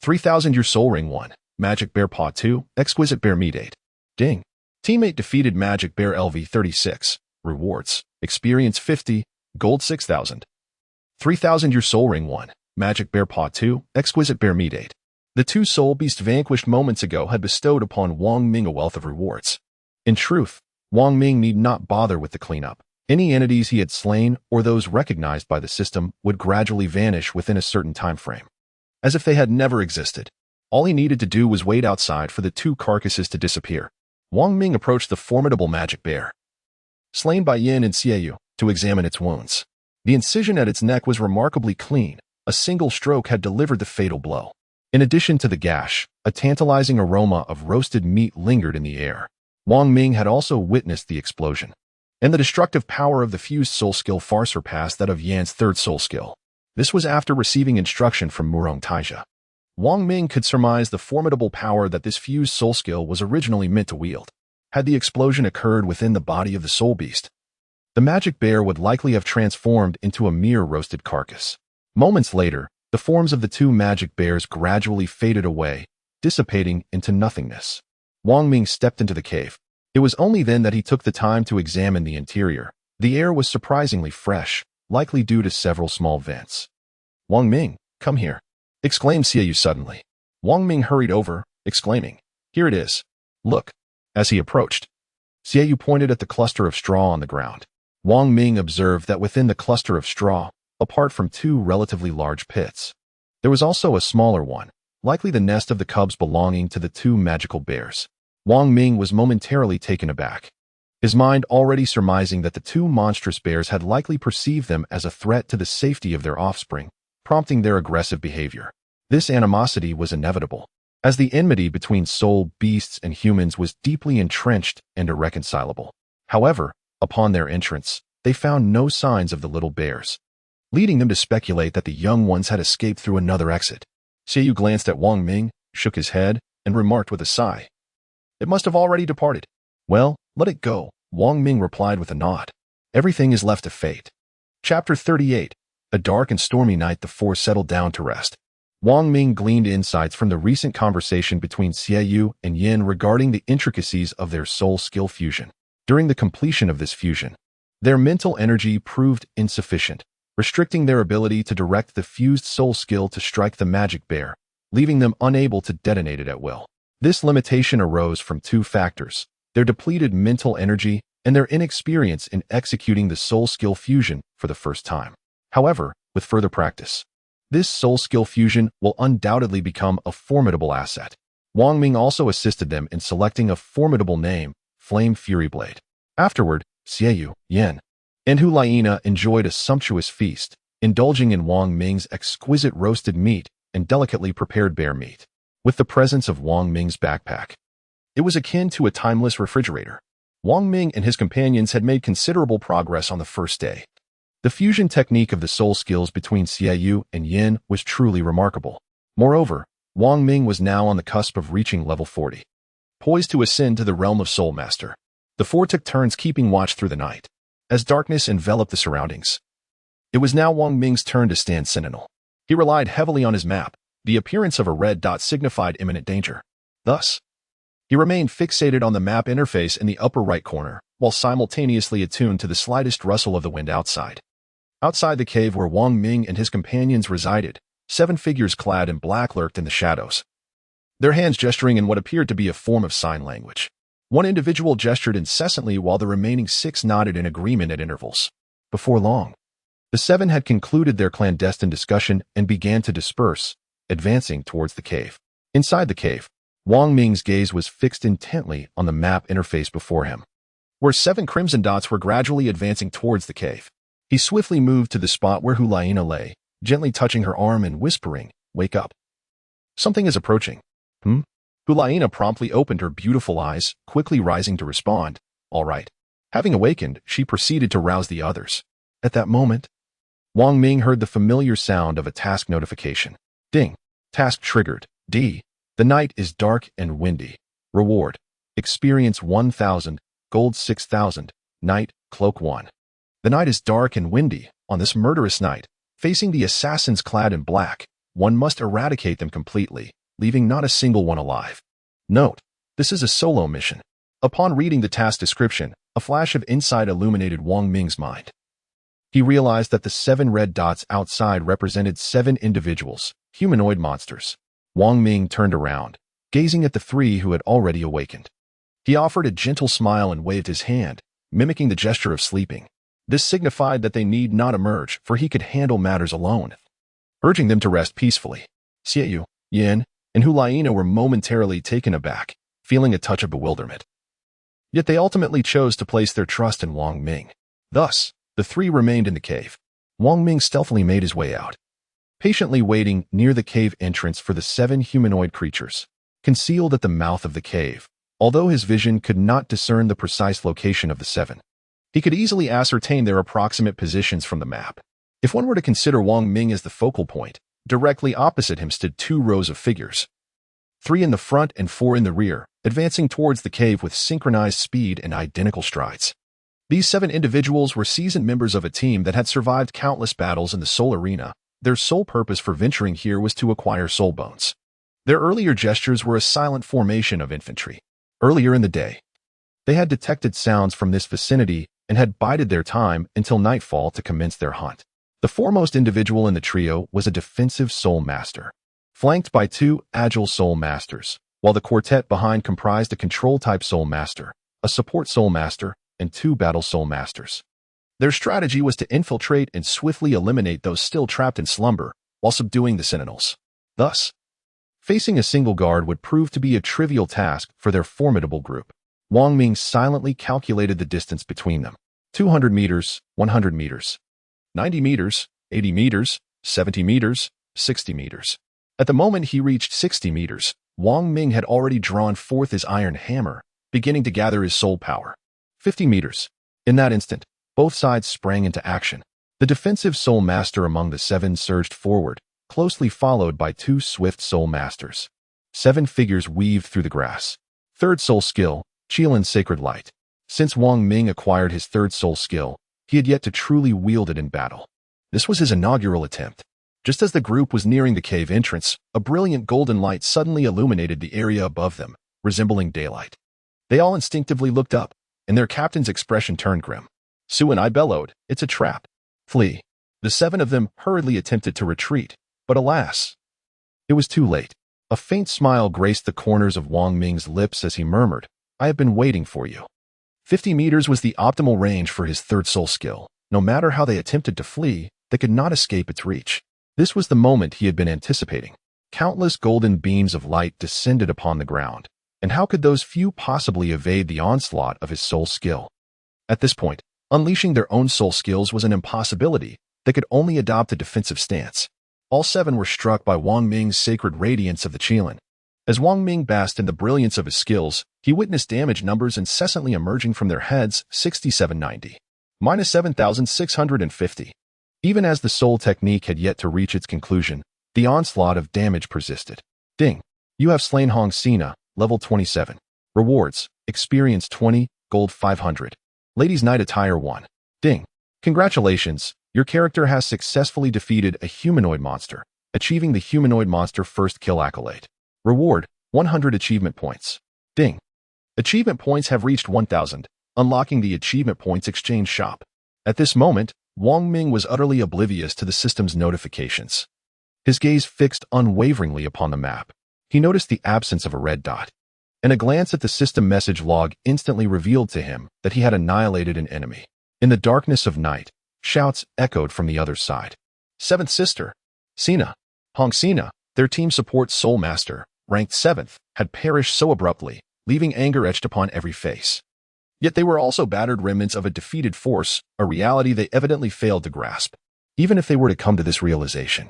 3,000 Your Soul Ring 1, Magic Bear Paw 2, Exquisite Bear Meat 8. Ding. Teammate defeated Magic Bear LV-36. Rewards: Experience 50, Gold 6,000. 3,000 Your Soul Ring 1, Magic Bear Paw 2, Exquisite Bear Meat 8. The two soul beasts vanquished moments ago had bestowed upon Wang Ming a wealth of rewards. In truth, Wang Ming need not bother with the cleanup. Any entities he had slain or those recognized by the system would gradually vanish within a certain time frame, as if they had never existed. All he needed to do was wait outside for the two carcasses to disappear. Wang Ming approached the formidable magic bear, slain by Yin and Xiaoyu, to examine its wounds. The incision at its neck was remarkably clean. A single stroke had delivered the fatal blow. In addition to the gash, a tantalizing aroma of roasted meat lingered in the air. Wang Ming had also witnessed the explosion, and the destructive power of the fused soul skill far surpassed that of Yan's third soul skill. This was after receiving instruction from Murong Taija. Wang Ming could surmise the formidable power that this fused soul skill was originally meant to wield. Had the explosion occurred within the body of the soul beast, the magic bear would likely have transformed into a mere roasted carcass. Moments later, the forms of the two magic bears gradually faded away, dissipating into nothingness. Wang Ming stepped into the cave. It was only then that he took the time to examine the interior. The air was surprisingly fresh, likely due to several small vents. "Wang Ming, come here," exclaimed Xiaoyu suddenly. Wang Ming hurried over, exclaiming, "Here it is. Look." As he approached, Xiaoyu pointed at the cluster of straw on the ground. Wang Ming observed that within the cluster of straw, apart from two relatively large pits, there was also a smaller one, likely the nest of the cubs belonging to the two magical bears. Wang Ming was momentarily taken aback, his mind already surmising that the two monstrous bears had likely perceived them as a threat to the safety of their offspring, prompting their aggressive behavior. This animosity was inevitable, as the enmity between soul beasts and humans was deeply entrenched and irreconcilable. However, upon their entrance, they found no signs of the little bears, leading them to speculate that the young ones had escaped through another exit. Xiaoyu glanced at Wang Ming, shook his head, and remarked with a sigh, "It must have already departed." "Well, let it go," Wang Ming replied with a nod. "Everything is left to fate." Chapter 38. A dark and stormy night, the four settled down to rest. Wang Ming gleaned insights from the recent conversation between Xiaoyu and Yin regarding the intricacies of their soul skill fusion. During the completion of this fusion, their mental energy proved insufficient, restricting their ability to direct the fused soul skill to strike the magic bear, leaving them unable to detonate it at will. This limitation arose from two factors: their depleted mental energy and their inexperience in executing the soul skill fusion for the first time. However, with further practice, this soul skill fusion will undoubtedly become a formidable asset. Wang Ming also assisted them in selecting a formidable name, Flame Fury Blade. Afterward, Xiaoyu, Yin, and Hulaina enjoyed a sumptuous feast, indulging in Wang Ming's exquisite roasted meat and delicately prepared bear meat. With the presence of Wang Ming's backpack, it was akin to a timeless refrigerator. Wang Ming and his companions had made considerable progress on the first day. The fusion technique of the soul skills between Xiaoyu and Yin was truly remarkable. Moreover, Wang Ming was now on the cusp of reaching level 40, poised to ascend to the realm of Soul Master. The four took turns keeping watch through the night, as darkness enveloped the surroundings. It was now Wang Ming's turn to stand sentinel. He relied heavily on his map. The appearance of a red dot signified imminent danger. Thus, he remained fixated on the map interface in the upper right corner, while simultaneously attuned to the slightest rustle of the wind outside. Outside the cave where Wang Ming and his companions resided, 7 figures clad in black lurked in the shadows, their hands gesturing in what appeared to be a form of sign language. One individual gestured incessantly while the remaining 6 nodded in agreement at intervals. Before long, the 7 had concluded their clandestine discussion and began to disperse, advancing towards the cave. Inside the cave, Wang Ming's gaze was fixed intently on the map interface before him, where 7 crimson dots were gradually advancing towards the cave. He swiftly moved to the spot where Hulaina lay, gently touching her arm and whispering, "Wake up. Something is approaching." Hulaina promptly opened her beautiful eyes, quickly rising to respond, "All right." Having awakened, she proceeded to rouse the others. At that moment, Wang Ming heard the familiar sound of a task notification. Ding. Task triggered. D. The night is dark and windy. Reward. Experience 1,000, gold 6,000, night, cloak 1. The night is dark and windy. On this murderous night, facing the assassins clad in black, one must eradicate them completely, leaving not a single one alive. Note, this is a solo mission. Upon reading the task description, a flash of insight illuminated Wang Ming's mind. He realized that the 7 red dots outside represented 7 individuals, humanoid monsters. Wang Ming turned around, gazing at the 3 who had already awakened. He offered a gentle smile and waved his hand, mimicking the gesture of sleeping. This signified that they need not emerge, for he could handle matters alone, urging them to rest peacefully. Xiaoyu, Yin, and Hulaina were momentarily taken aback, feeling a touch of bewilderment. Yet they ultimately chose to place their trust in Wang Ming. Thus, the 3 remained in the cave. Wang Ming stealthily made his way out, patiently waiting near the cave entrance for the 7 humanoid creatures, concealed at the mouth of the cave. Although his vision could not discern the precise location of the 7, he could easily ascertain their approximate positions from the map. If one were to consider Wang Ming as the focal point, directly opposite him stood 2 rows of figures, 3 in the front and 4 in the rear, advancing towards the cave with synchronized speed and identical strides. These 7 individuals were seasoned members of a team that had survived countless battles in the soul arena. Their sole purpose for venturing here was to acquire soul bones. Their earlier gestures were a silent formation of infantry. Earlier in the day, they had detected sounds from this vicinity and had bided their time until nightfall to commence their hunt. The foremost individual in the trio was a defensive soul master, flanked by 2 agile soul masters, while the quartet behind comprised a control-type soul master, a support soul master, and 2 battle soul masters. Their strategy was to infiltrate and swiftly eliminate those still trapped in slumber while subduing the sentinels. Thus, facing a single guard would prove to be a trivial task for their formidable group. Wang Ming silently calculated the distance between them. 200 meters, 100 meters, 90 meters, 80 meters, 70 meters, 60 meters. At the moment he reached 60 meters, Wang Ming had already drawn forth his iron hammer, beginning to gather his soul power. 50 meters. In that instant, both sides sprang into action. The defensive soul master among the 7 surged forward, closely followed by 2 swift soul masters. 7 figures weaved through the grass. Third soul skill, Qilin's Sacred Light. Since Wang Ming acquired his 3rd soul skill, he had yet to truly wield it in battle. This was his inaugural attempt. Just as the group was nearing the cave entrance, a brilliant golden light suddenly illuminated the area above them, resembling daylight. They all instinctively looked up, and their captain's expression turned grim. Su and I bellowed, "It's a trap. Flee." The 7 of them hurriedly attempted to retreat, but alas, it was too late. A faint smile graced the corners of Wang Ming's lips as he murmured, "I have been waiting for you." 50 meters was the optimal range for his 3rd soul skill. No matter how they attempted to flee, they could not escape its reach. This was the moment he had been anticipating. Countless golden beams of light descended upon the ground, and how could those few possibly evade the onslaught of his soul skill? At this point, unleashing their own soul skills was an impossibility. They could only adopt a defensive stance. All 7 were struck by Wang Ming's sacred radiance of the Qilin. As Wang Ming basked in the brilliance of his skills, he witnessed damage numbers incessantly emerging from their heads, 6790. Minus 7,650. Even as the soul technique had yet to reach its conclusion, the onslaught of damage persisted. Ding. You have slain Hong Sina, level 27. Rewards, experience 20, gold 500. Ladies' Night Attire 1. Ding. Congratulations, your character has successfully defeated a humanoid monster, achieving the humanoid monster first kill accolade. Reward, 100 achievement points. Ding. Achievement points have reached 1,000, unlocking the achievement points exchange shop. At this moment, Wang Ming was utterly oblivious to the system's notifications. his gaze fixed unwaveringly upon the map. He noticed the absence of a red dot, and a glance at the system message log instantly revealed to him that he had annihilated an enemy. In the darkness of night, shouts echoed from the other side. Seventh Sister, Sina, Hong Sina, their team support Soul Master, ranked 7th, had perished so abruptly, leaving anger etched upon every face. Yet they were also battered remnants of a defeated force, a reality they evidently failed to grasp. Even if they were to come to this realization,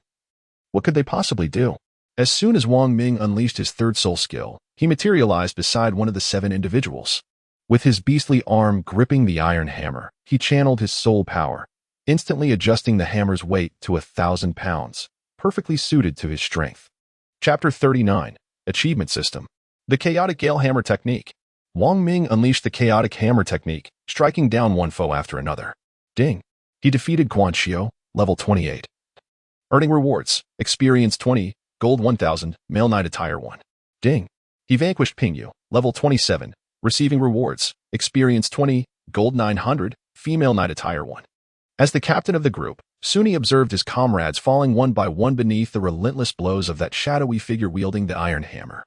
what could they possibly do? As soon as Wang Ming unleashed his third soul skill, he materialized beside one of the 7 individuals. With his beastly arm gripping the iron hammer, he channeled his soul power, instantly adjusting the hammer's weight to 1,000 pounds, perfectly suited to his strength. Chapter 39, Achievement System. The Chaotic Gale Hammer Technique. Wang Ming unleashed the Chaotic Hammer Technique, striking down one foe after another. Ding! He defeated Quan Xiao, level 28. Earning rewards, experience 20, gold 1,000, male knight attire 1. Ding! He vanquished Pingyu, level 27, receiving rewards, experience 20, gold 900, female knight attire 1. As the captain of the group, Suni observed his comrades falling one by one beneath the relentless blows of that shadowy figure wielding the iron hammer.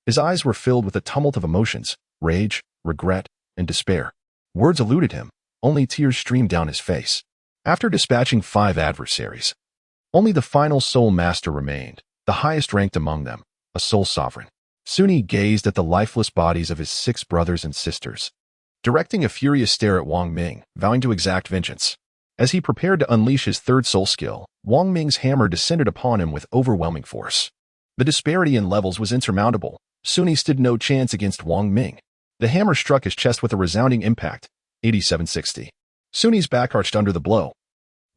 His eyes were filled with a tumult of emotions, rage, regret, and despair. Words eluded him, only tears streamed down his face. After dispatching 5 adversaries, only the final Soul Master remained, the highest ranked among them, a Soul Sovereign. Suni gazed at the lifeless bodies of his 6 brothers and sisters, directing a furious stare at Wang Ming, vowing to exact vengeance. As he prepared to unleash his third soul skill, Wang Ming's hammer descended upon him with overwhelming force. The disparity in levels was insurmountable. Suni stood no chance against Wang Ming. The hammer struck his chest with a resounding impact, 8760. Suni's back arched under the blow,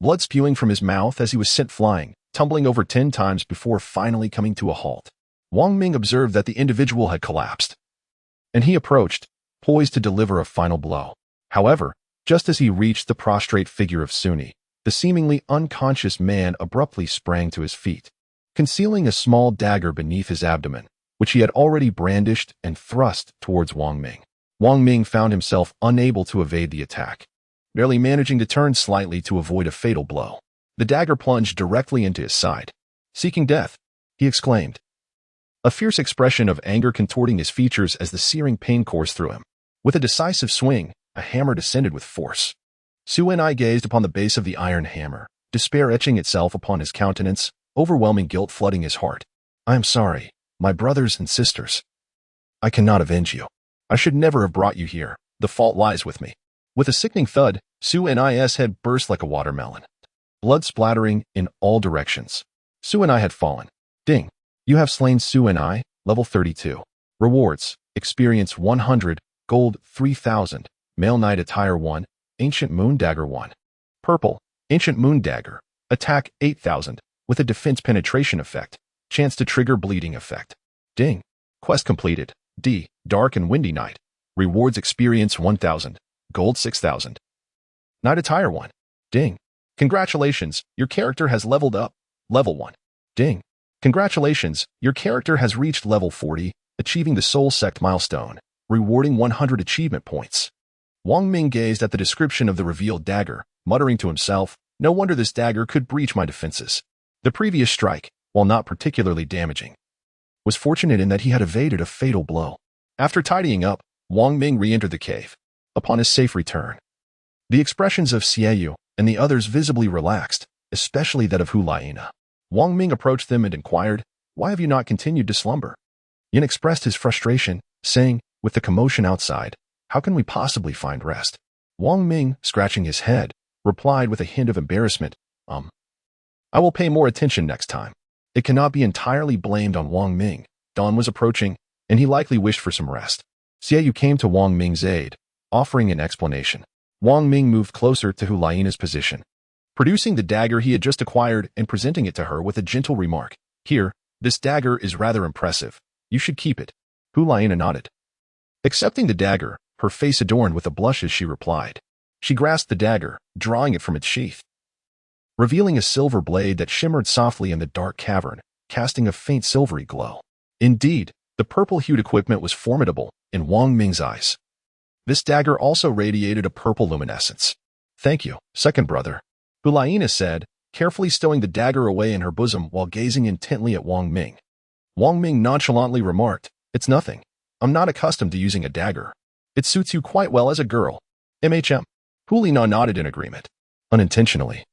blood spewing from his mouth as he was sent flying, tumbling over 10 times before finally coming to a halt. Wang Ming observed that the individual had collapsed, and he approached, poised to deliver a final blow. However, just as he reached the prostrate figure of Suni, the seemingly unconscious man abruptly sprang to his feet, concealing a small dagger beneath his abdomen, which he had already brandished and thrust towards Wang Ming. Wang Ming found himself unable to evade the attack, barely managing to turn slightly to avoid a fatal blow. The dagger plunged directly into his side. Seeking death, he exclaimed, a fierce expression of anger contorting his features as the searing pain coursed through him. With a decisive swing, a hammer descended with force. Su and I gazed upon the base of the iron hammer, despair etching itself upon his countenance, overwhelming guilt flooding his heart. I am sorry, my brothers and sisters. I cannot avenge you. I should never have brought you here. The fault lies with me. With a sickening thud, Su and I's head burst like a watermelon, blood splattering in all directions. Su and I had fallen. Ding. You have slain Su and I, level 32. Rewards, experience 100, gold 3,000, male knight attire 1, ancient moon dagger 1. Purple, ancient moon dagger, attack 8,000, with a defense penetration effect, chance to trigger bleeding effect. Ding. Quest completed. D, dark and windy night. Rewards experience 1,000, gold 6,000. Knight attire 1. Ding. Congratulations, your character has leveled up. Level 1. Ding. Congratulations, your character has reached level 40, achieving the Soul Sect milestone, rewarding 100 achievement points. Wang Ming gazed at the description of the revealed dagger, muttering to himself, no wonder this dagger could breach my defenses. The previous strike, while not particularly damaging, was fortunate in that he had evaded a fatal blow. After tidying up, Wang Ming re-entered the cave. Upon his safe return, the expressions of Xiaoyu and the others visibly relaxed, especially that of Hulaina. Wang Ming approached them and inquired, why have you not continued to slumber? Yin expressed his frustration, saying, with the commotion outside, how can we possibly find rest? Wang Ming, scratching his head, replied with a hint of embarrassment, I will pay more attention next time. It cannot be entirely blamed on Wang Ming. Dawn was approaching, and he likely wished for some rest. Xiaoyu came to Wang Ming's aid, offering an explanation. Wang Ming moved closer to Hulaina's position, producing the dagger he had just acquired and presenting it to her with a gentle remark. Here, this dagger is rather impressive. You should keep it. Hulaina nodded. Accepting the dagger, her face adorned with a blush as she replied. She grasped the dagger, drawing it from its sheath, revealing a silver blade that shimmered softly in the dark cavern, casting a faint silvery glow. Indeed, the purple-hued equipment was formidable in Wang Ming's eyes. This dagger also radiated a purple luminescence. Thank you, second brother, Hulaina said, carefully stowing the dagger away in her bosom while gazing intently at Wang Ming. Wang Ming nonchalantly remarked, "It's nothing. I'm not accustomed to using a dagger. It suits you quite well as a girl." Hu Na nodded in agreement. Unintentionally,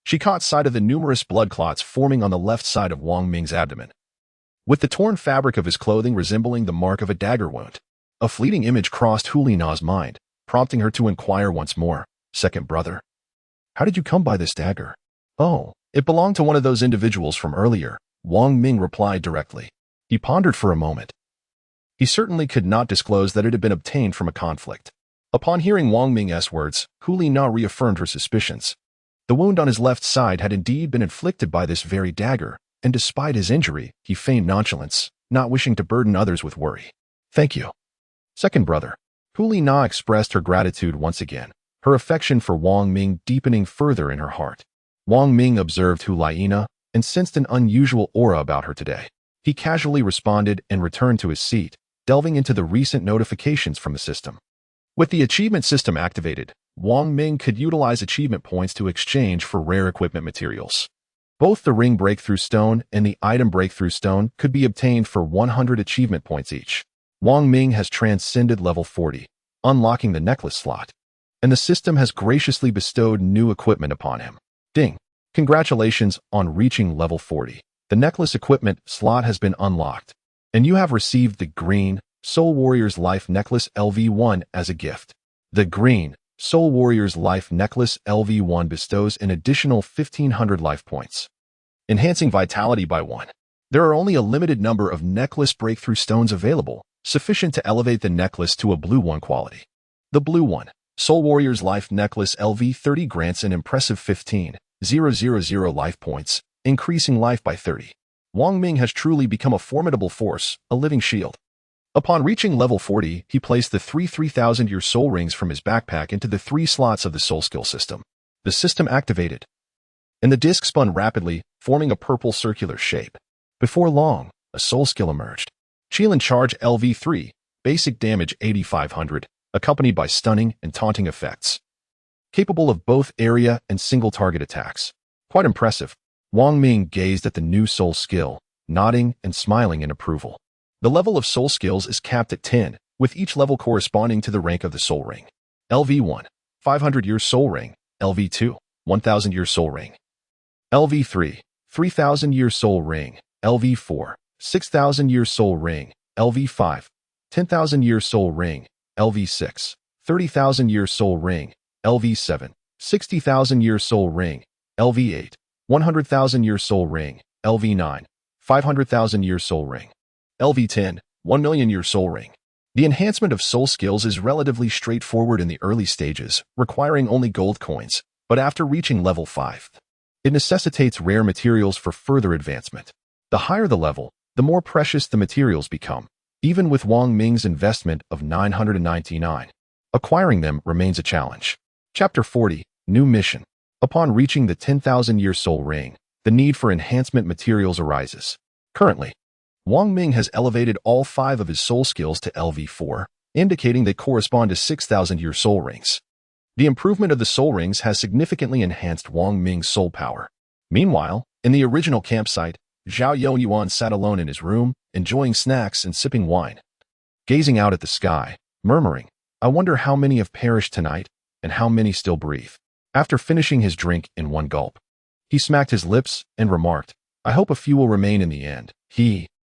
she caught sight of the numerous blood clots forming on the left side of Wang Ming's abdomen, with the torn fabric of his clothing resembling the mark of a dagger wound. A fleeting image crossed Hu Na's mind, prompting her to inquire once more, "Second brother, how did you come by this dagger?" "Oh, it belonged to one of those individuals from earlier," Wang Ming replied directly. He pondered for a moment. He certainly could not disclose that it had been obtained from a conflict. Upon hearing Wang Ming's words, Hu Na reaffirmed her suspicions. The wound on his left side had indeed been inflicted by this very dagger, and despite his injury, he feigned nonchalance, not wishing to burden others with worry. "Thank you, second brother." Hu Na expressed her gratitude once again, her affection for Wang Ming deepening further in her heart. Wang Ming observed Hu Na and sensed an unusual aura about her today. He casually responded and returned to his seat, delving into the recent notifications from the system. With the achievement system activated, Wang Ming could utilize achievement points to exchange for rare equipment materials. Both the ring breakthrough stone and the item breakthrough stone could be obtained for 100 achievement points each. Wang Ming has transcended level 40, unlocking the necklace slot, and the system has graciously bestowed new equipment upon him. Ding! Congratulations on reaching level 40. The necklace equipment slot has been unlocked, and you have received the green Soul Warrior's Life Necklace LV1 as a gift. The green Soul Warrior's Life Necklace LV1 bestows an additional 1,500 life points, enhancing vitality by 1. There are only a limited number of necklace breakthrough stones available, sufficient to elevate the necklace to a blue 1 quality. The blue 1 Soul Warrior's Life Necklace LV30 grants an impressive 15,000 life points, increasing life by 30. Wang Ming has truly become a formidable force, a living shield. Upon reaching level 40, he placed the 3,000-year soul rings from his backpack into the 3 slots of the soul skill system. The system activated, and the disc spun rapidly, forming a purple circular shape. Before long, a soul skill emerged. Qilin Charge LV3, basic damage 8,500, accompanied by stunning and taunting effects, capable of both area and single target attacks. Quite impressive. Wang Ming gazed at the new soul skill, nodding and smiling in approval. The level of soul skills is capped at 10, with each level corresponding to the rank of the soul ring. LV1, 500-year soul ring. LV2, 1,000-year soul ring. LV3, 3,000-year soul ring. LV4, 6,000-year soul ring. LV5, 10,000-year soul ring. LV6, 30,000-year soul ring. LV7, 60,000-year soul ring. LV8, 100,000-year soul ring. LV9, 500,000-year soul ring. LV10, 1,000,000-year soul ring. The enhancement of soul skills is relatively straightforward in the early stages, requiring only gold coins, but after reaching level 5, it necessitates rare materials for further advancement. The higher the level, the more precious the materials become. Even with Wang Ming's investment of 999, acquiring them remains a challenge. Chapter 40, New Mission. Upon reaching the 10,000-year soul ring, the need for enhancement materials arises. Currently, Wang Ming has elevated all 5 of his soul skills to LV4, indicating they correspond to 6,000-year soul rings. The improvement of the soul rings has significantly enhanced Wang Ming's soul power. Meanwhile, in the original campsite, Zhao Yuan sat alone in his room, enjoying snacks and sipping wine, gazing out at the sky, murmuring, "I wonder how many have perished tonight, and how many still breathe." After finishing his drink in one gulp, he smacked his lips and remarked, "I hope a few will remain in the end."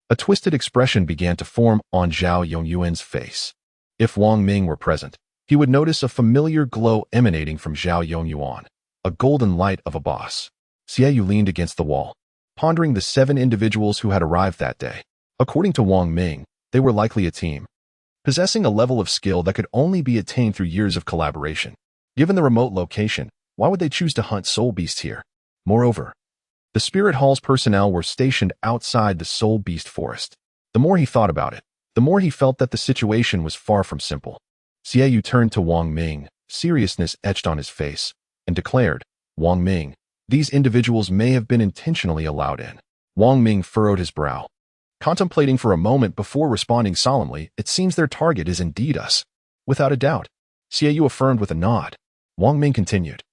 A twisted expression began to form on Zhao Yuan's face. If Wang Ming were present, he would notice a familiar glow emanating from Zhao Yuan, a golden light of a boss. Xiaoyu leaned against the wall, pondering the 7 individuals who had arrived that day. According to Wang Ming, they were likely a team, possessing a level of skill that could only be attained through years of collaboration. Given the remote location, why would they choose to hunt soul beasts here? Moreover, the Spirit Hall's personnel were stationed outside the Soul Beast Forest. The more he thought about it, the more he felt that the situation was far from simple. Xiaoyu turned to Wang Ming, seriousness etched on his face, and declared, "Wang Ming, these individuals may have been intentionally allowed in." Wang Ming furrowed his brow, contemplating for a moment before responding solemnly, "It seems their target is indeed us." "Without a doubt," Xiaoyu affirmed with a nod. Wang Ming continued,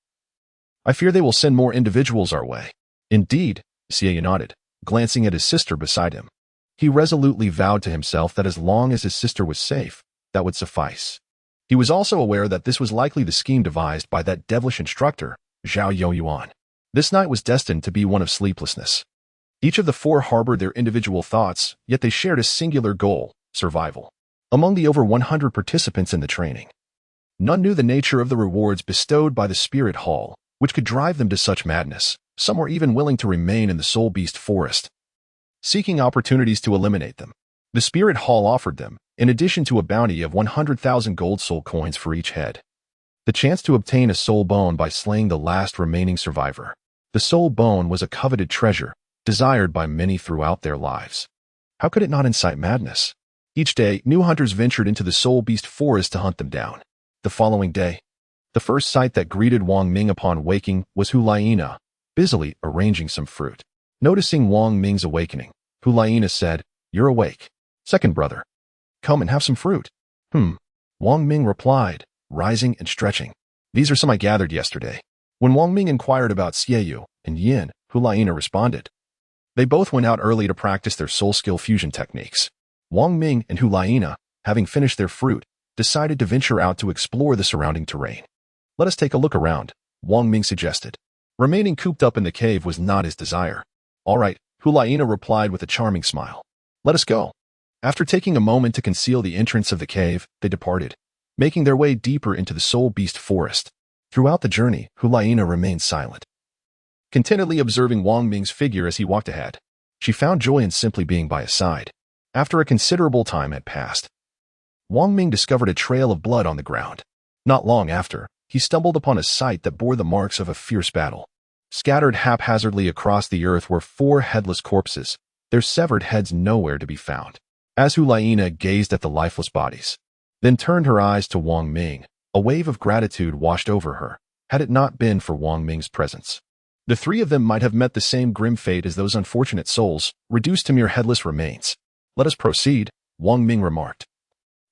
I fear they will send more individuals our way. Indeed, Xie nodded, glancing at his sister beside him. He resolutely vowed to himself that as long as his sister was safe, that would suffice. He was also aware that this was likely the scheme devised by that devilish instructor, Zhao Youyuan. This night was destined to be one of sleeplessness. Each of the four harbored their individual thoughts, yet they shared a singular goal: survival. Among the over 100 participants in the training, none knew the nature of the rewards bestowed by the Spirit Hall, which could drive them to such madness. Some were even willing to remain in the Soul Beast Forest, seeking opportunities to eliminate them. The Spirit Hall offered them, in addition to a bounty of 100,000 gold soul coins for each head, the chance to obtain a soul bone by slaying the last remaining survivor. The soul bone was a coveted treasure, desired by many throughout their lives. How could it not incite madness? Each day, new hunters ventured into the Soul Beast Forest to hunt them down. The following day, the first sight that greeted Wang Ming upon waking was Hulaina, busily arranging some fruit. Noticing Wang Ming's awakening, Hulaina said, "You're awake, second brother. Come and have some fruit." Wang Ming replied, rising and stretching. "These are some I gathered yesterday." When Wang Ming inquired about Xieyu and Yin, Hulaina responded. They both went out early to practice their soul skill fusion techniques. Wang Ming and Hulaina, having finished their fruit, decided to venture out to explore the surrounding terrain. "Let us take a look around," Wang Ming suggested. Remaining cooped up in the cave was not his desire. "All right," Hulaina replied with a charming smile. "Let us go." After taking a moment to conceal the entrance of the cave, they departed, making their way deeper into the Soul Beast Forest. Throughout the journey, Hulaina remained silent, contentedly observing Wang Ming's figure as he walked ahead. She found joy in simply being by his side. After a considerable time had passed, Wang Ming discovered a trail of blood on the ground. Not long after, he stumbled upon a site that bore the marks of a fierce battle. Scattered haphazardly across the earth were 4 headless corpses, their severed heads nowhere to be found. As Hulaina gazed at the lifeless bodies, then turned her eyes to Wang Ming, a wave of gratitude washed over her. Had it not been for Wang Ming's presence, the three of them might have met the same grim fate as those unfortunate souls, reduced to mere headless remains. "Let us proceed," Wang Ming remarked,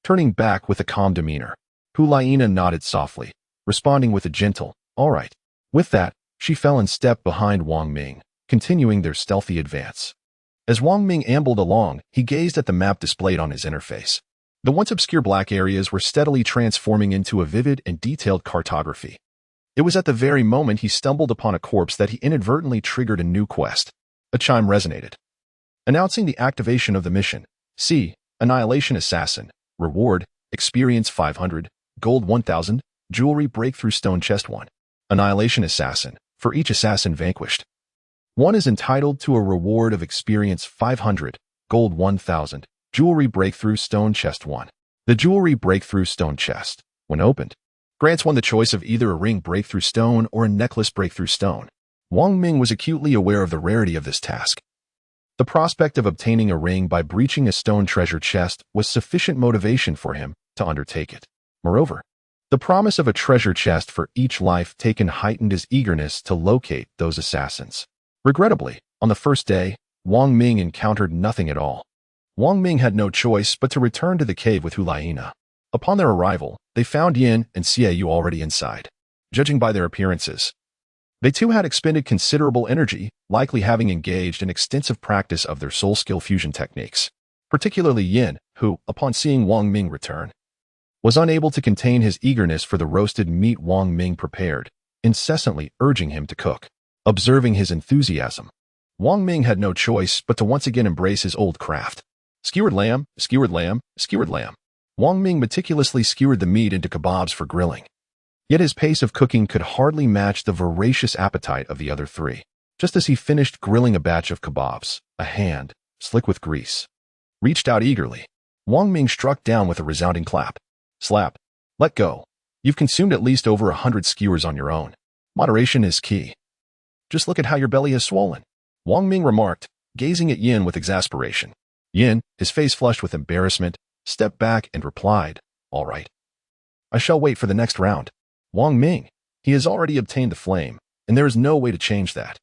turning back with a calm demeanor. Hulaina nodded softly, responding with a gentle, "All right." With that, she fell in step behind Wang Ming, continuing their stealthy advance. As Wang Ming ambled along, he gazed at the map displayed on his interface. The once obscure black areas were steadily transforming into a vivid and detailed cartography. It was at the very moment he stumbled upon a corpse that he inadvertently triggered a new quest. A chime resonated, announcing the activation of the mission. C. Annihilation Assassin. Reward: Experience 500, Gold 1000, Jewelry Breakthrough Stone Chest 1. Annihilation Assassin. For each assassin vanquished, one is entitled to a reward of Experience 500, Gold 1000, Jewelry Breakthrough Stone Chest 1. The Jewelry Breakthrough Stone Chest, when opened, grants one the choice of either a ring breakthrough stone or a necklace breakthrough stone. Wang Ming was acutely aware of the rarity of this task. The prospect of obtaining a ring by breaching a stone treasure chest was sufficient motivation for him to undertake it. Moreover, the promise of a treasure chest for each life taken heightened his eagerness to locate those assassins. Regrettably, on the first day, Wang Ming encountered nothing at all. Wang Ming had no choice but to return to the cave with Hulaina. Upon their arrival, they found Yin and Xieyu already inside. Judging by their appearances, they too had expended considerable energy, likely having engaged in extensive practice of their soul skill fusion techniques. Particularly Yin, who, upon seeing Wang Ming return, was unable to contain his eagerness for the roasted meat Wang Ming prepared, incessantly urging him to cook. Observing his enthusiasm, Wang Ming had no choice but to once again embrace his old craft. Skewered lamb, skewered lamb, skewered lamb. Wang Ming meticulously skewered the meat into kebabs for grilling. Yet his pace of cooking could hardly match the voracious appetite of the other three. Just as he finished grilling a batch of kebabs, a hand, slick with grease, reached out eagerly. Wang Ming struck down with a resounding clap. "Slap. Let go. You've consumed at least over 100 skewers on your own. Moderation is key. Just look at how your belly has swollen," Wang Ming remarked, gazing at Yin with exasperation. Yin, his face flushed with embarrassment, stepped back and replied, "All right. I shall wait for the next round." Wang Ming, he has already obtained the flame, and there is no way to change that.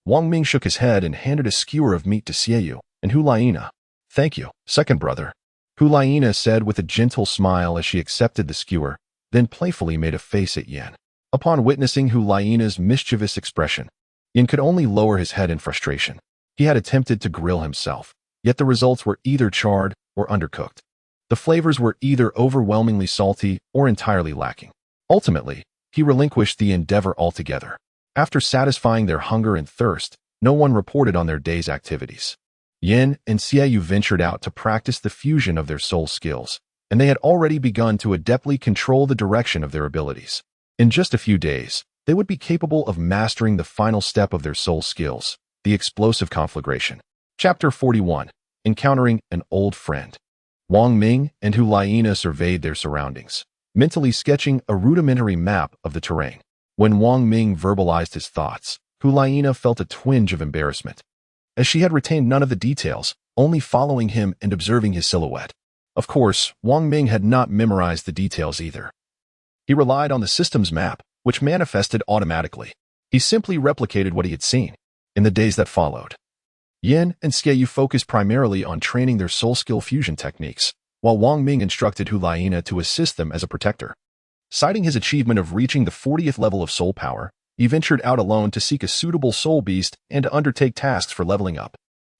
Wang Ming shook his head and handed a skewer of meat to Xieyu and Hulaina. "Thank you, second brother," Hulaina said with a gentle smile as she accepted the skewer, then playfully made a face at Yin. Upon witnessing Hu Liena's mischievous expression, Yin could only lower his head in frustration. He had attempted to grill himself, yet the results were either charred or undercooked. The flavors were either overwhelmingly salty or entirely lacking. Ultimately, he relinquished the endeavor altogether. After satisfying their hunger and thirst, no one reported on their day's activities. Yin and Xiaoyu ventured out to practice the fusion of their soul skills, and they had already begun to adeptly control the direction of their abilities. In just a few days, they would be capable of mastering the final step of their soul skills, the explosive conflagration. Chapter 41. Encountering an old friend. Wang Ming and Hu Liena surveyed their surroundings, mentally sketching a rudimentary map of the terrain. When Wang Ming verbalized his thoughts, Hu Liena felt a twinge of embarrassment, as she had retained none of the details, only following him and observing his silhouette. Of course, Wang Ming had not memorized the details either. He relied on the system's map, which manifested automatically. He simply replicated what he had seen. In the days that followed, Yin and Xiaoyu focused primarily on training their soul skill fusion techniques, while Wang Ming instructed Hu Liena to assist them as a protector. Citing his achievement of reaching the 40th level of soul power, he ventured out alone to seek a suitable soul beast and to undertake tasks for leveling up.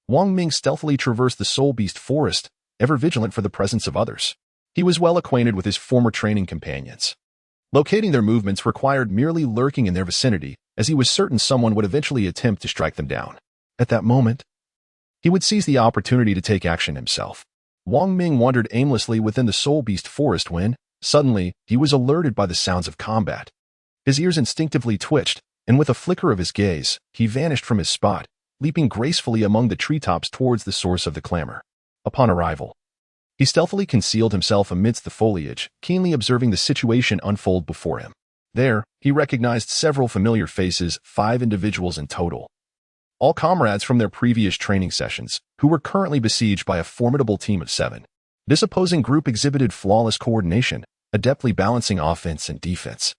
Wang Ming stealthily traversed the soul beast forest, ever vigilant for the presence of others. He was well acquainted with his former training companions. Locating their movements required merely lurking in their vicinity, as he was certain someone would eventually attempt to strike them down. At that moment, he would seize the opportunity to take action himself. Wang Ming wandered aimlessly within the soul beast forest when, suddenly, he was alerted by the sounds of combat. His ears instinctively twitched, and with a flicker of his gaze, he vanished from his spot, leaping gracefully among the treetops towards the source of the clamor. Upon arrival, he stealthily concealed himself amidst the foliage, keenly observing the situation unfold before him. There, he recognized several familiar faces, 5 individuals in total, all comrades from their previous training sessions, who were currently besieged by a formidable team of 7. This opposing group exhibited flawless coordination, adeptly balancing offense and defense,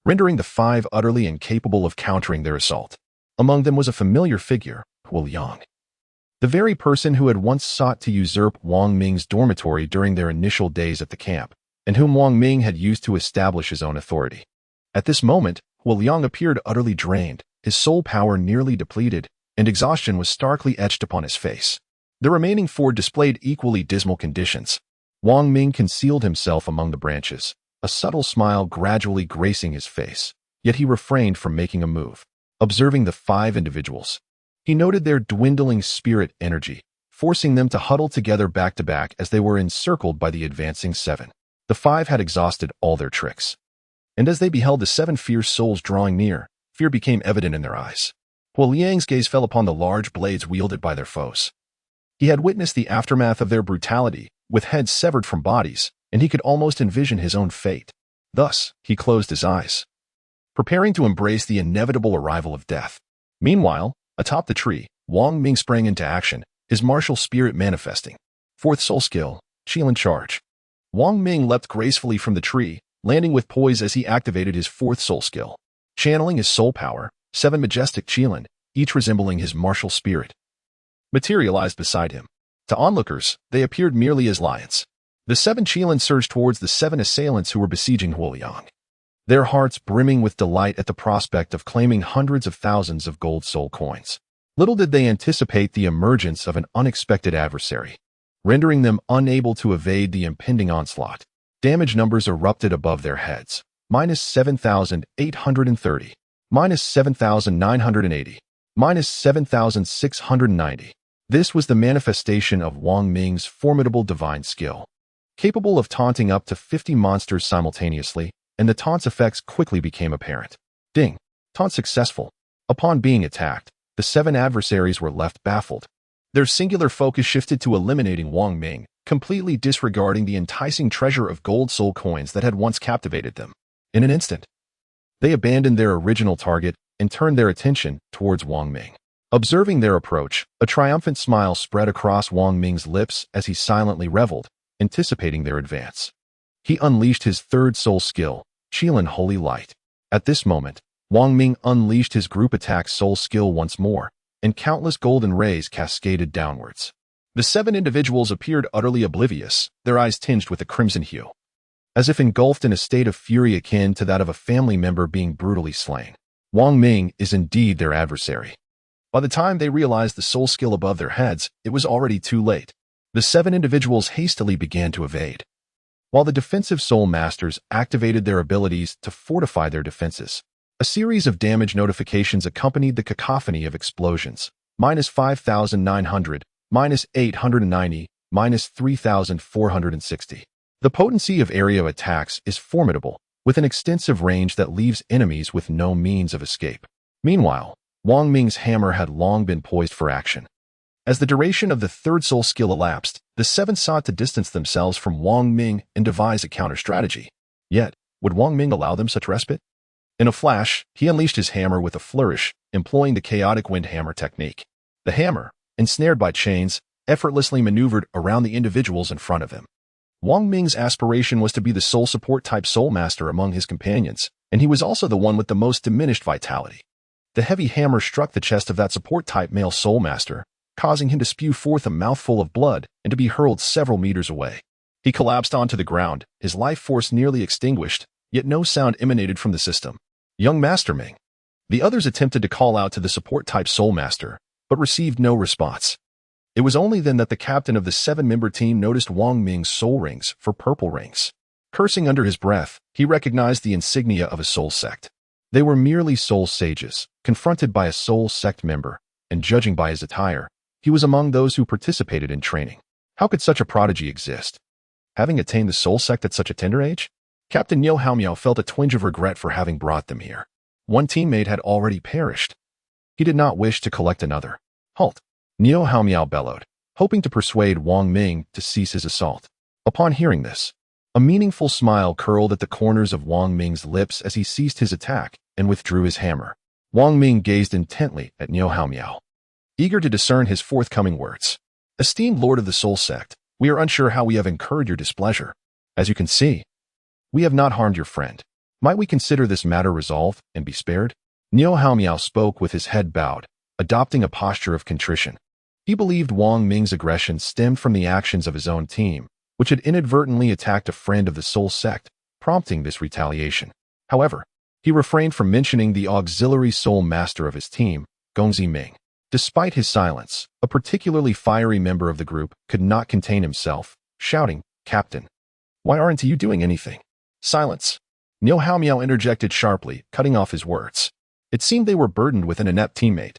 rendering the 5 utterly incapable of countering their assault. Among them was a familiar figure, Hu Liang, the very person who had once sought to usurp Wang Ming's dormitory during their initial days at the camp, and whom Wang Ming had used to establish his own authority. At this moment, Hu Liang appeared utterly drained, his soul power nearly depleted, and exhaustion was starkly etched upon his face. The remaining 4 displayed equally dismal conditions. Wang Ming concealed himself among the branches, a subtle smile gradually gracing his face, yet he refrained from making a move. Observing the 5 individuals, he noted their dwindling spirit energy, forcing them to huddle together back to back as they were encircled by the advancing 7. The 5 had exhausted all their tricks, and as they beheld the 7 fierce souls drawing near, fear became evident in their eyes. Hu Liang's gaze fell upon the large blades wielded by their foes. He had witnessed the aftermath of their brutality, with heads severed from bodies, and he could almost envision his own fate. Thus, he closed his eyes, preparing to embrace the inevitable arrival of death. Meanwhile, atop the tree, Wang Ming sprang into action, his martial spirit manifesting. 4th soul skill, Qilin charge. Wang Ming leapt gracefully from the tree, landing with poise as he activated his 4th soul skill. Channeling his soul power, 7 majestic Qilin, each resembling his martial spirit, materialized beside him. To onlookers, they appeared merely as lions. The 7 Qilin surged towards the 7 assailants who were besieging Hu Liang, their hearts brimming with delight at the prospect of claiming hundreds of thousands of gold soul coins. Little did they anticipate the emergence of an unexpected adversary, rendering them unable to evade the impending onslaught. Damage numbers erupted above their heads. -7,830, -7,980, -7,690. This was the manifestation of Wang Ming's formidable divine skill, capable of taunting up to 50 monsters simultaneously, and the taunt's effects quickly became apparent. Ding! Taunt successful. Upon being attacked, the 7 adversaries were left baffled. Their singular focus shifted to eliminating Wang Ming, completely disregarding the enticing treasure of gold soul coins that had once captivated them. In an instant, they abandoned their original target and turned their attention towards Wang Ming. Observing their approach, a triumphant smile spread across Wang Ming's lips as he silently reveled, anticipating their advance. He unleashed his 3rd soul skill, Qilin Holy Light. At this moment, Wang Ming unleashed his group attack soul skill once more, and countless golden rays cascaded downwards. The 7 individuals appeared utterly oblivious, their eyes tinged with a crimson hue. as if engulfed in a state of fury akin to that of a family member being brutally slain. Wang Ming is indeed their adversary. By the time they realized the soul skill above their heads, it was already too late. The 7 individuals hastily began to evade, while the defensive soul masters activated their abilities to fortify their defenses. A series of damage notifications accompanied the cacophony of explosions. -5,900, -890, -3,460. The potency of area attacks is formidable, with an extensive range that leaves enemies with no means of escape. Meanwhile, Wong Ming's hammer had long been poised for action. As the duration of the 3rd soul skill elapsed, the 7 sought to distance themselves from Wong Ming and devise a counter-strategy. Yet, would Wong Ming allow them such respite? In a flash, he unleashed his hammer with a flourish, employing the chaotic wind hammer technique. The hammer, ensnared by chains, effortlessly maneuvered around the individuals in front of him. Wong Ming's aspiration was to be the soul support type soul master among his companions, and he was also the one with the most diminished vitality. The heavy hammer struck the chest of that support type male soul master, causing him to spew forth a mouthful of blood and to be hurled several meters away. He collapsed onto the ground, his life force nearly extinguished, yet no sound emanated from the system. Young Master Ming. The others attempted to call out to the support type soul master, but received no response. It was only then that the captain of the 7-member team noticed Wong Ming's soul rings for purple rings. Cursing under his breath, he recognized the insignia of a soul sect. They were merely soul sages, confronted by a soul sect member, and judging by his attire, he was among those who participated in training. How could such a prodigy exist? Having attained the soul sect at such a tender age? Captain Niu Haomiao felt a twinge of regret for having brought them here. One teammate had already perished. He did not wish to collect another. Halt! Niu Haomiao bellowed, hoping to persuade Wong Ming to cease his assault. Upon hearing this, a meaningful smile curled at the corners of Wong Ming's lips as he ceased his attack and withdrew his hammer. Wong Ming gazed intently at Niu Haomiao, eager to discern his forthcoming words. Esteemed Lord of the Soul Sect, we are unsure how we have incurred your displeasure. As you can see, we have not harmed your friend. Might we consider this matter resolved and be spared? Niu Haomiao spoke with his head bowed, adopting a posture of contrition. He believed Wong Ming's aggression stemmed from the actions of his own team, which had inadvertently attacked a friend of the Soul Sect, prompting this retaliation. However, he refrained from mentioning the auxiliary soul master of his team, Ji Meng. Despite his silence, a particularly fiery member of the group could not contain himself, shouting, "Captain, why aren't you doing anything?" Silence. Niu Haomiao interjected sharply, cutting off his words. It seemed they were burdened with an inept teammate.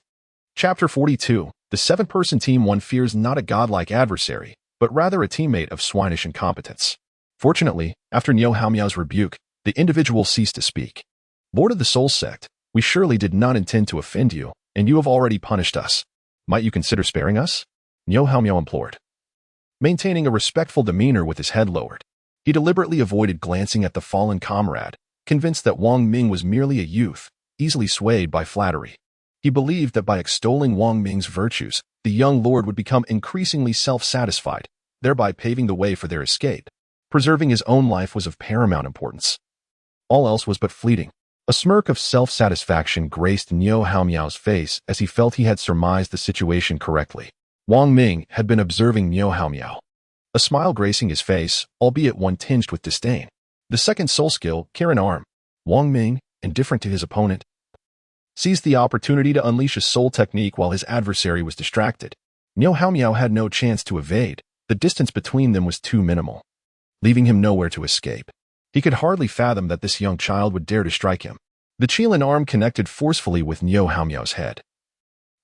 Chapter 42. The 7-person team one fears not a godlike adversary, but rather a teammate of swinish incompetence. Fortunately, after Niu Haomiao's rebuke, the individual ceased to speak. Lord of the Soul Sect, we surely did not intend to offend you, and you have already punished us. Might you consider sparing us? Niu Haomiao implored, maintaining a respectful demeanor with his head lowered. He deliberately avoided glancing at the fallen comrade, convinced that Wong Ming was merely a youth, easily swayed by flattery. He believed that by extolling Wong Ming's virtues, the young lord would become increasingly self-satisfied, thereby paving the way for their escape. Preserving his own life was of paramount importance. All else was but fleeting. A smirk of self-satisfaction graced Niu Haomiao's face as he felt he had surmised the situation correctly. Wong Ming had been observing Niu Haomiao, a smile gracing his face, albeit one tinged with disdain. The 2nd soul skill, Karen Arm. Wong Ming, indifferent to his opponent, seized the opportunity to unleash a soul technique while his adversary was distracted. Niu Haomiao had no chance to evade. The distance between them was too minimal, leaving him nowhere to escape. He could hardly fathom that this young child would dare to strike him. The Qilin arm connected forcefully with Niu Haomiao's head,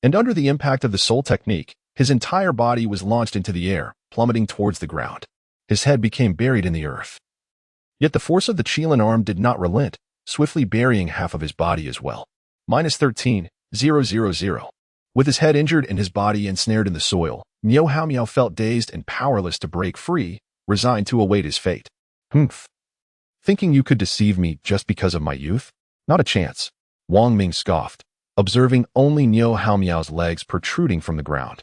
and under the impact of the soul technique, his entire body was launched into the air, plummeting towards the ground. His head became buried in the earth. Yet the force of the Qilin arm did not relent, swiftly burying half of his body as well. -13,000. With his head injured and his body ensnared in the soil, Niu Haomiao felt dazed and powerless to break free, resigned to await his fate. Humph. Thinking you could deceive me just because of my youth? Not a chance. Wong Ming scoffed, observing only Niu Haomiao's legs protruding from the ground.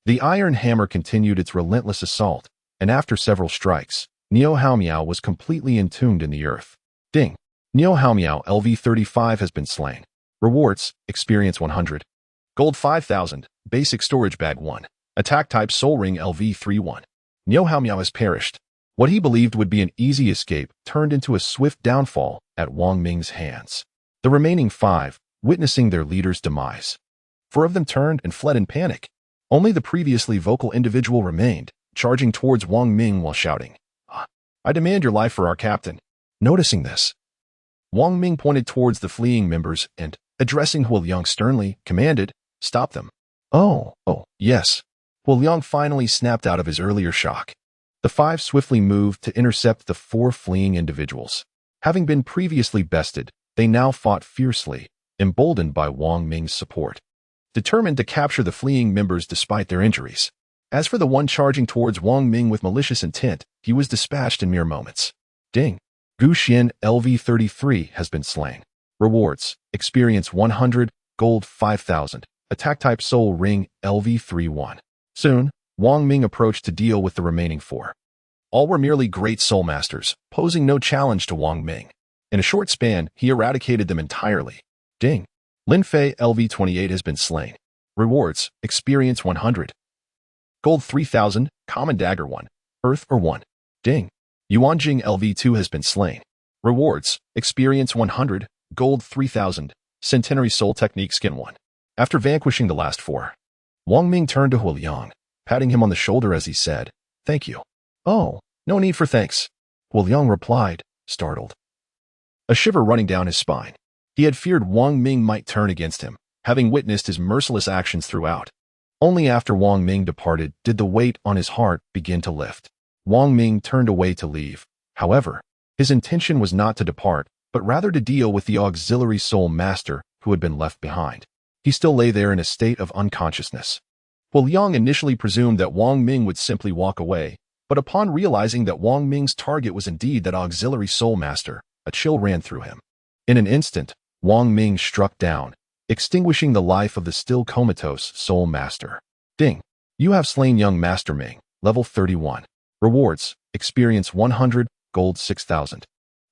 The iron hammer continued its relentless assault, and after several strikes, Niu Haomiao was completely entombed in the earth. Ding. Niu Haomiao LV-35 has been slain. Rewards, experience 100. Gold 5,000, basic storage bag 1. Attack type soul ring LV-31. Niu Haomiao has perished. What he believed would be an easy escape turned into a swift downfall at Wang Ming's hands. The remaining 5, witnessing their leader's demise. 4 of them turned and fled in panic. Only the previously vocal individual remained, charging towards Wang Ming while shouting, "I demand your life for our captain." Noticing this, Wang Ming pointed towards the fleeing members and, addressing Hu Liang sternly, commanded, "Stop them." Oh, yes. Hu Liang finally snapped out of his earlier shock. The 5 swiftly moved to intercept the 4 fleeing individuals. Having been previously bested, they now fought fiercely, emboldened by Wang Ming's support, determined to capture the fleeing members despite their injuries. As for the one charging towards Wang Ming with malicious intent, he was dispatched in mere moments. Ding. Gu Xian LV-33 has been slain. Rewards: experience 100, gold 5,000. Attack type Soul Ring LV-31. Soon, Wang Ming approached to deal with the remaining 4. All were merely great soul masters, posing no challenge to Wang Ming. In a short span, he eradicated them entirely. Ding. Lin Fei LV-28 has been slain. Rewards: experience 100. Gold 3,000, common dagger 1, earth or 1. Ding. Yuan Jing LV-2 has been slain. Rewards: experience 100, gold 3,000, centenary soul technique skin 1. After vanquishing the last 4, Wang Ming turned to Hu Liang, patting him on the shoulder as he said, "Thank you." "Oh, no need for thanks," Hu Liang replied, startled, a shiver running down his spine. He had feared Wang Ming might turn against him, having witnessed his merciless actions throughout. Only after Wang Ming departed did the weight on his heart begin to lift. Wang Ming turned away to leave. However, his intention was not to depart, but rather to deal with the auxiliary soul master who had been left behind. He still lay there in a state of unconsciousness. Hu Liang initially presumed that Wang Ming would simply walk away, but upon realizing that Wang Ming's target was indeed that auxiliary soul master, a chill ran through him. In an instant, Wang Ming struck down, extinguishing the life of the still comatose soul master. Ding. You have slain young Master Ming, level 31. Rewards: experience 100, gold 6,000.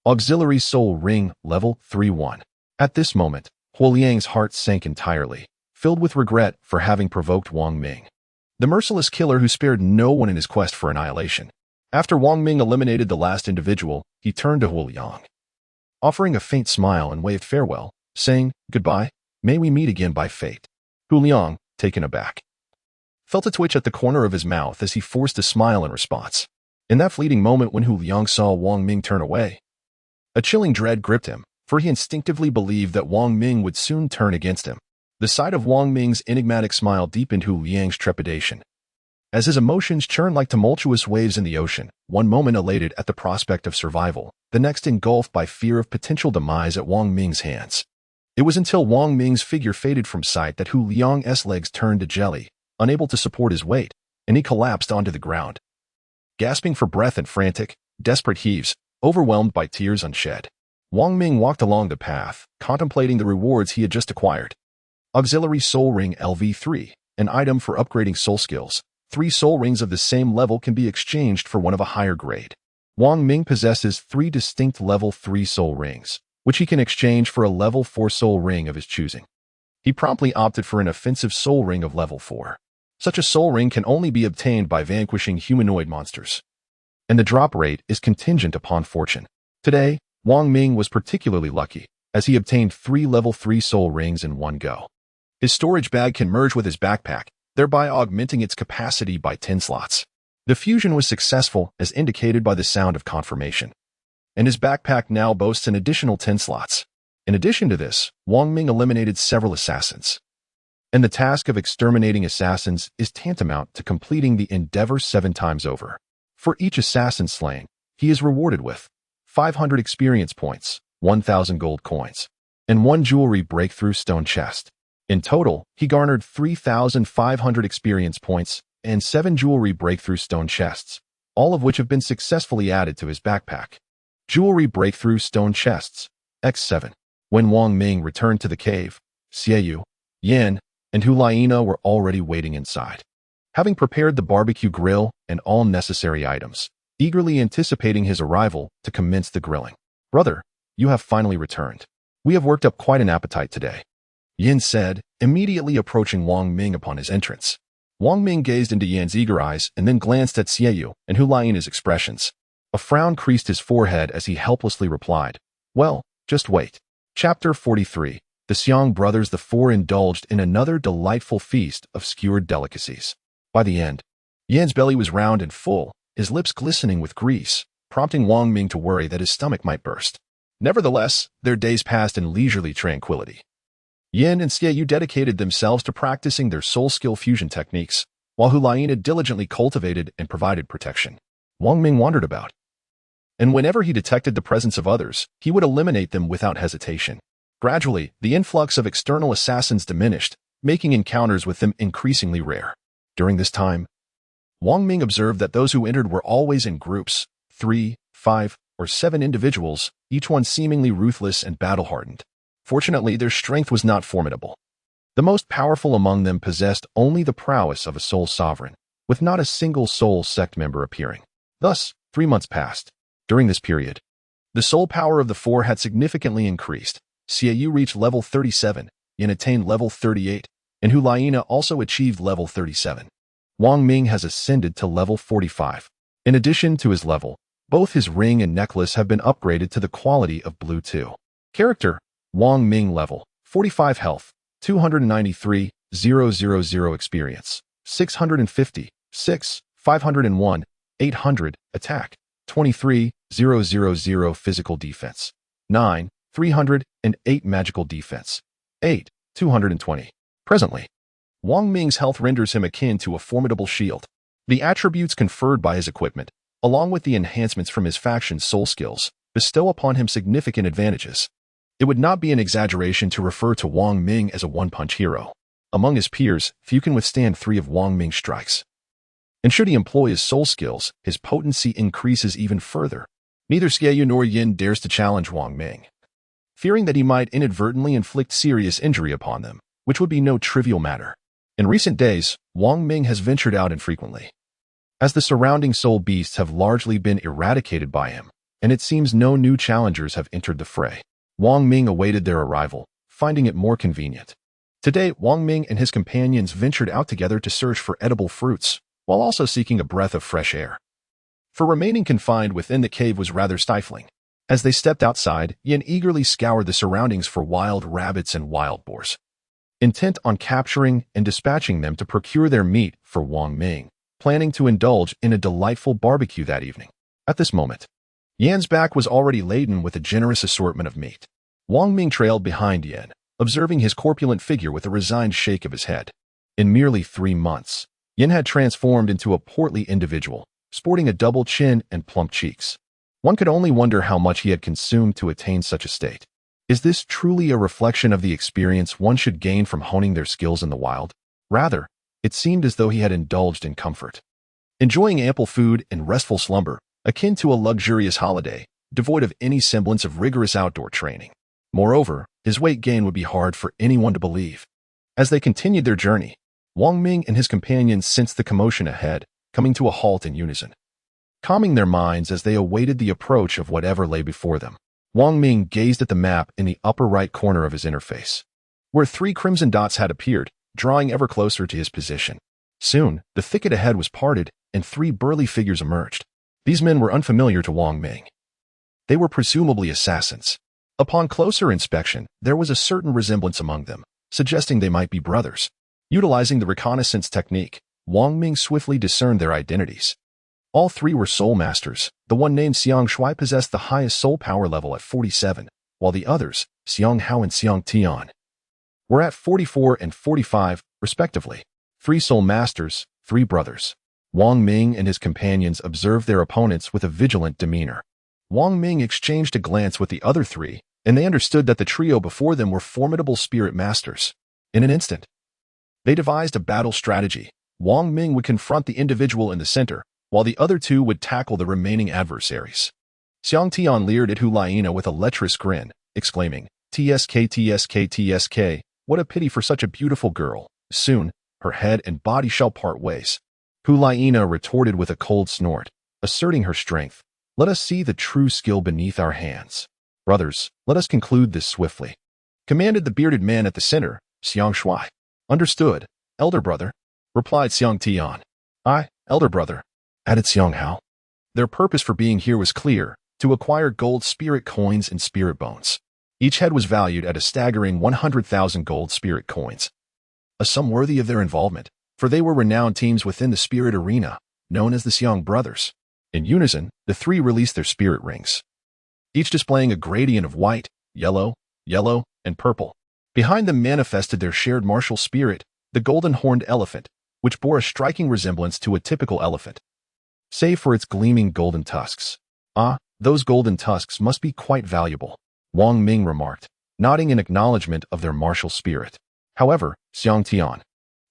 Auxiliary soul ring, level 31. At this moment, Hu Liang's heart sank entirely, filled with regret for having provoked Wang Ming, the merciless killer who spared no one in his quest for annihilation. After Wang Ming eliminated the last individual, he turned to Hu Liang, offering a faint smile and waved farewell, saying, "Goodbye, may we meet again by fate." Hu Liang, taken aback, felt a twitch at the corner of his mouth as he forced a smile in response. In that fleeting moment when Hu Liang saw Wang Ming turn away, a chilling dread gripped him, for he instinctively believed that Wang Ming would soon turn against him. The sight of Wang Ming's enigmatic smile deepened Hu Liang's trepidation, as his emotions churned like tumultuous waves in the ocean, one moment elated at the prospect of survival, the next engulfed by fear of potential demise at Wang Ming's hands. It was until Wang Ming's figure faded from sight that Hu Liang's legs turned to jelly, unable to support his weight, and he collapsed onto the ground, gasping for breath and frantic, desperate heaves, overwhelmed by tears unshed. Wang Ming walked along the path, contemplating the rewards he had just acquired. Auxiliary Soul Ring LV-3, an item for upgrading soul skills. 3 soul rings of the same level can be exchanged for one of a higher grade. Wang Ming possesses 3 distinct level 3 soul rings, which he can exchange for a level 4 soul ring of his choosing. He promptly opted for an offensive soul ring of level 4. Such a soul ring can only be obtained by vanquishing humanoid monsters, and the drop rate is contingent upon fortune. Today, Wang Ming was particularly lucky, as he obtained 3 level 3 soul rings in one go. His storage bag can merge with his backpack, thereby augmenting its capacity by 10 slots. The fusion was successful, as indicated by the sound of confirmation, and his backpack now boasts an additional 10 slots. In addition to this, Wang Ming eliminated several assassins, and the task of exterminating assassins is tantamount to completing the endeavor 7 times over. For each assassin slain, he is rewarded with 500 experience points, 1,000 gold coins, and 1 jewelry breakthrough stone chest. In total, he garnered 3,500 experience points and 7 jewelry breakthrough stone chests, all of which have been successfully added to his backpack. Jewelry breakthrough stone chests, X7. When Wang Ming returned to the cave, Xie Yan, and Hu Liang were already waiting inside, having prepared the barbecue grill and all necessary items, eagerly anticipating his arrival to commence the grilling. "Brother, you have finally returned. We have worked up quite an appetite today," Yin said, immediately approaching Wang Ming upon his entrance. Wang Ming gazed into Yan's eager eyes and then glanced at Xie and Hu Liang's expressions. A frown creased his forehead as he helplessly replied, "Well, just wait." Chapter 43. The Xiang brothers, the four, indulged in another delightful feast of skewered delicacies. By the end, Yan's belly was round and full, his lips glistening with grease, prompting Wang Ming to worry that his stomach might burst. Nevertheless, their days passed in leisurely tranquility. Yin and Xiaoyu dedicated themselves to practicing their soul skill fusion techniques, while Hulaina diligently cultivated and provided protection. Wang Ming wandered about, and whenever he detected the presence of others, he would eliminate them without hesitation. Gradually, the influx of external assassins diminished, making encounters with them increasingly rare. During this time, Wang Ming observed that those who entered were always in groups, 3, 5, or 7 individuals, each one seemingly ruthless and battle-hardened. Fortunately, their strength was not formidable. The most powerful among them possessed only the prowess of a soul sovereign, with not a single soul sect member appearing. Thus, 3 months passed. During this period, the soul power of the four had significantly increased. Xiaoyu reached level 37, Yin attained level 38, and Hulaina also achieved level 37. Wang Ming has ascended to level 45. In addition to his level, both his ring and necklace have been upgraded to the quality of Blue 2. Character: Wang Ming level 45 health, 293,000 experience, 650, 6, 501, 800 attack, 23,000 physical defense, 9, 308 magical defense, 8, 220. Presently, Wang Ming's health renders him akin to a formidable shield. The attributes conferred by his equipment, along with the enhancements from his faction's soul skills, bestow upon him significant advantages. It would not be an exaggeration to refer to Wang Ming as a one-punch hero. Among his peers, few can withstand 3 of Wang Ming's strikes. And should he employ his soul skills, his potency increases even further. Neither Xiaoyu nor Yin dares to challenge Wang Ming, fearing that he might inadvertently inflict serious injury upon them, which would be no trivial matter. In recent days, Wang Ming has ventured out infrequently, as the surrounding soul beasts have largely been eradicated by him, and it seems no new challengers have entered the fray. Wang Ming awaited their arrival, finding it more convenient. Today, Wang Ming and his companions ventured out together to search for edible fruits, while also seeking a breath of fresh air. For remaining confined within the cave was rather stifling. As they stepped outside, Yin eagerly scoured the surroundings for wild rabbits and wild boars, intent on capturing and dispatching them to procure their meat for Wang Ming, planning to indulge in a delightful barbecue that evening. At this moment, Yan's back was already laden with a generous assortment of meat. Wang Ming trailed behind Yan, observing his corpulent figure with a resigned shake of his head. In merely 3 months, Yan had transformed into a portly individual, sporting a double chin and plump cheeks. One could only wonder how much he had consumed to attain such a state. Is this truly a reflection of the experience one should gain from honing their skills in the wild? Rather, it seemed as though he had indulged in comfort, enjoying ample food and restful slumber, akin to a luxurious holiday, devoid of any semblance of rigorous outdoor training. Moreover, his weight gain would be hard for anyone to believe. As they continued their journey, Wang Ming and his companions sensed the commotion ahead, coming to a halt in unison, calming their minds as they awaited the approach of whatever lay before them. Wang Ming gazed at the map in the upper right corner of his interface, where 3 crimson dots had appeared, drawing ever closer to his position. Soon, the thicket ahead was parted, and 3 burly figures emerged. These men were unfamiliar to Wang Ming. They were presumably assassins. Upon closer inspection, there was a certain resemblance among them, suggesting they might be brothers. Utilizing the reconnaissance technique, Wang Ming swiftly discerned their identities. All 3 were soul masters. The one named Xiang Shui possessed the highest soul power level at 47, while the others, Xiang Hao and Xiang Tian, were at 44 and 45, respectively. 3 soul masters, 3 brothers. Wang Ming and his companions observed their opponents with a vigilant demeanor. Wang Ming exchanged a glance with the other 3, and they understood that the trio before them were formidable spirit masters. In an instant, they devised a battle strategy. Wang Ming would confront the individual in the center, while the other 2 would tackle the remaining adversaries. Xiang Tian leered at Hulaina with a lecherous grin, exclaiming, "TSK, TSK, TSK, what a pity for such a beautiful girl. Soon, her head and body shall part ways." Hulaina retorted with a cold snort, asserting her strength. "Let us see the true skill beneath our hands. Brothers, let us conclude this swiftly," commanded the bearded man at the center, Xiang Shui. "Understood, elder brother," replied Xiang Tian. "Aye, elder brother," added Xiang Hao. Their purpose for being here was clear: to acquire gold spirit coins and spirit bones. Each head was valued at a staggering 100,000 gold spirit coins, a sum worthy of their involvement, for they were renowned teams within the spirit arena, known as the Xiang brothers. In unison, the three released their spirit rings, each displaying a gradient of white, yellow, and purple. Behind them manifested their shared martial spirit, the golden horned elephant, which bore a striking resemblance to a typical elephant, save for its gleaming golden tusks. Ah, those golden tusks must be quite valuable, Wang Ming remarked, nodding in acknowledgement of their martial spirit. However, Xiang Tian,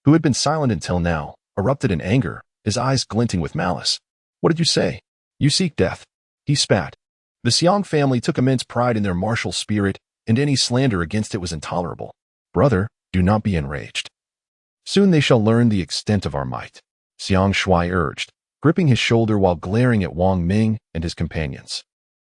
who had been silent until now, erupted in anger, his eyes glinting with malice. What did you say? You seek death. He spat. The Xiang family took immense pride in their martial spirit, and any slander against it was intolerable. Brother, do not be enraged. Soon they shall learn the extent of our might, Xiang Shuai urged, gripping his shoulder while glaring at Wang Ming and his companions.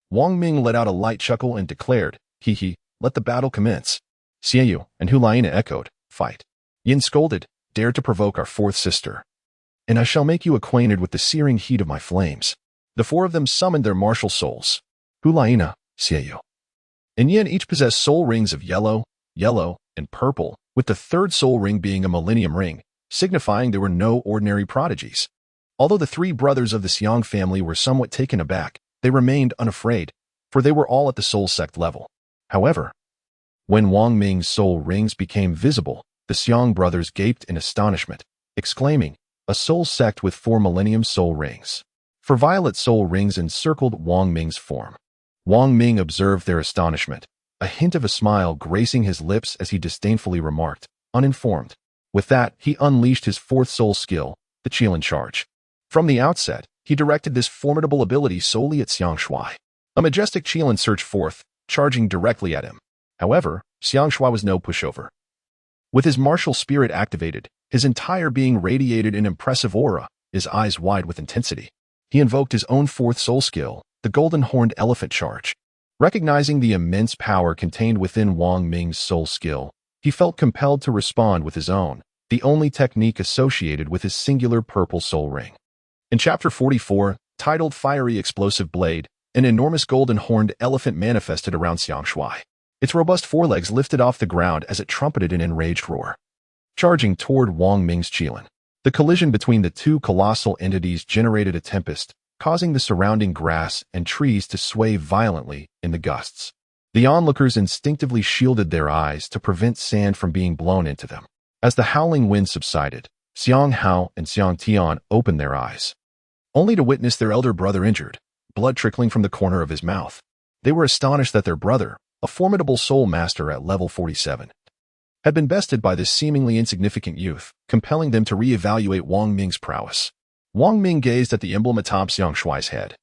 Wang Ming let out a light chuckle and declared, "Hee, let the battle commence." Xiaoyu and Hulaina echoed, "Fight." Yin scolded, "Dare to provoke our fourth sister, and I shall make you acquainted with the searing heat of my flames." The four of them summoned their martial souls. Hulaina, Xiaoyu, and Yin each possessed soul rings of yellow, and purple, with the third soul ring being a millennium ring, signifying there were no ordinary prodigies. Although the three brothers of the Xiang family were somewhat taken aback, they remained unafraid, for they were all at the soul sect level. However, when Wang Ming's soul rings became visible, the Xiang brothers gaped in astonishment, exclaiming, "A soul sect with 4 millennium soul rings." 4 violet soul rings encircled Wang Ming's form. Wang Ming observed their astonishment, a hint of a smile gracing his lips as he disdainfully remarked, "Uninformed." With that, he unleashed his fourth soul skill, the Qilin charge. From the outset, he directed this formidable ability solely at Xiang Shuai. A majestic Qilin surged forth, charging directly at him. However, Xiang Shuai was no pushover. With his martial spirit activated, his entire being radiated an impressive aura, his eyes wide with intensity. He invoked his own fourth soul skill, the golden horned elephant charge. Recognizing the immense power contained within Wang Ming's soul skill, he felt compelled to respond with his own, the only technique associated with his singular purple soul ring. In Chapter 44, titled Fiery Explosive Blade, an enormous golden horned elephant manifested around Xiang Shuai. Its robust forelegs lifted off the ground as it trumpeted an enraged roar, charging toward Wang Ming's Qilin. The collision between the two colossal entities generated a tempest, causing the surrounding grass and trees to sway violently in the gusts. The onlookers instinctively shielded their eyes to prevent sand from being blown into them. As the howling wind subsided, Xiang Hao and Xiang Tian opened their eyes, only to witness their elder brother injured, blood trickling from the corner of his mouth. They were astonished that their brother, a formidable soul master at level 47, had been bested by this seemingly insignificant youth, compelling them to re-evaluate Wang Ming's prowess. Wang Ming gazed at the emblem atop Xiang Shuai's head,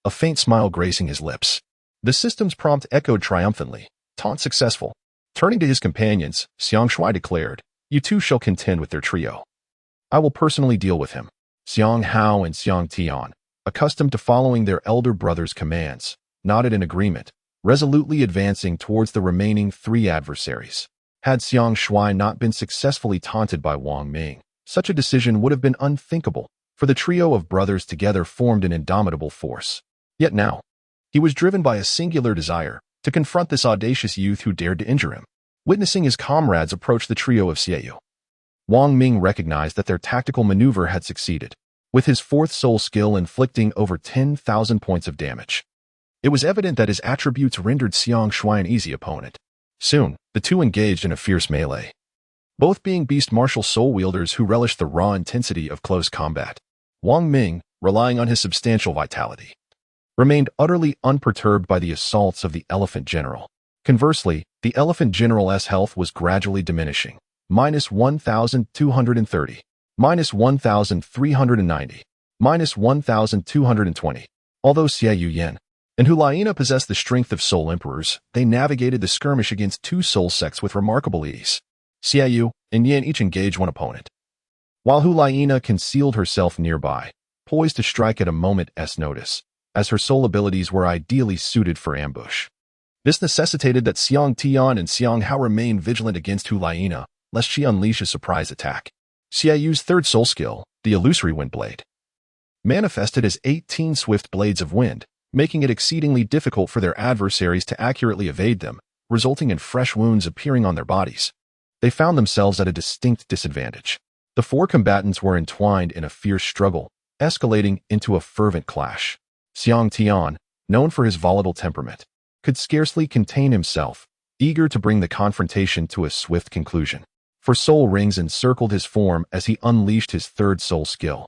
a faint smile gracing his lips. The system's prompt echoed triumphantly, "Taunt successful." Turning to his companions, Xiang Shuai declared, "You two shall contend with their trio. I will personally deal with him." Xiang Hao and Xiang Tian, accustomed to following their elder brother's commands, nodded in agreement, resolutely advancing towards the remaining 3 adversaries. Had Xiang Shuai not been successfully taunted by Wang Ming, such a decision would have been unthinkable, for the trio of brothers together formed an indomitable force. Yet now, he was driven by a singular desire to confront this audacious youth who dared to injure him. Witnessing his comrades approach the trio of Xiaoyu, Wang Ming recognized that their tactical maneuver had succeeded, with his fourth soul skill inflicting over 10,000 points of damage. It was evident that his attributes rendered Xiang Shuai an easy opponent. Soon, the two engaged in a fierce melee, both being beast martial soul wielders who relished the raw intensity of close combat. Wang Ming, relying on his substantial vitality, remained utterly unperturbed by the assaults of the Elephant General. Conversely, the Elephant General's health was gradually diminishing, -1,230, -1,390, -1,220. Although Xiaoyu Yan and Hulaina possessed the strength of soul emperors, they navigated the skirmish against 2 soul sects with remarkable ease. Xiaoyu and Yan each engaged one opponent, while Hulaina concealed herself nearby, poised to strike at a moment's notice, as her soul abilities were ideally suited for ambush. This necessitated that Xiang Tian and Xiang Hao remain vigilant against Hulaina, lest she unleash a surprise attack. Xiaoyu's third soul skill, the illusory wind blade, manifested as 18 swift blades of wind, making it exceedingly difficult for their adversaries to accurately evade them, resulting in fresh wounds appearing on their bodies. They found themselves at a distinct disadvantage. The four combatants were entwined in a fierce struggle, escalating into a fervent clash. Xiang Tian, known for his volatile temperament, could scarcely contain himself, eager to bring the confrontation to a swift conclusion. For soul rings encircled his form as he unleashed his third soul skill,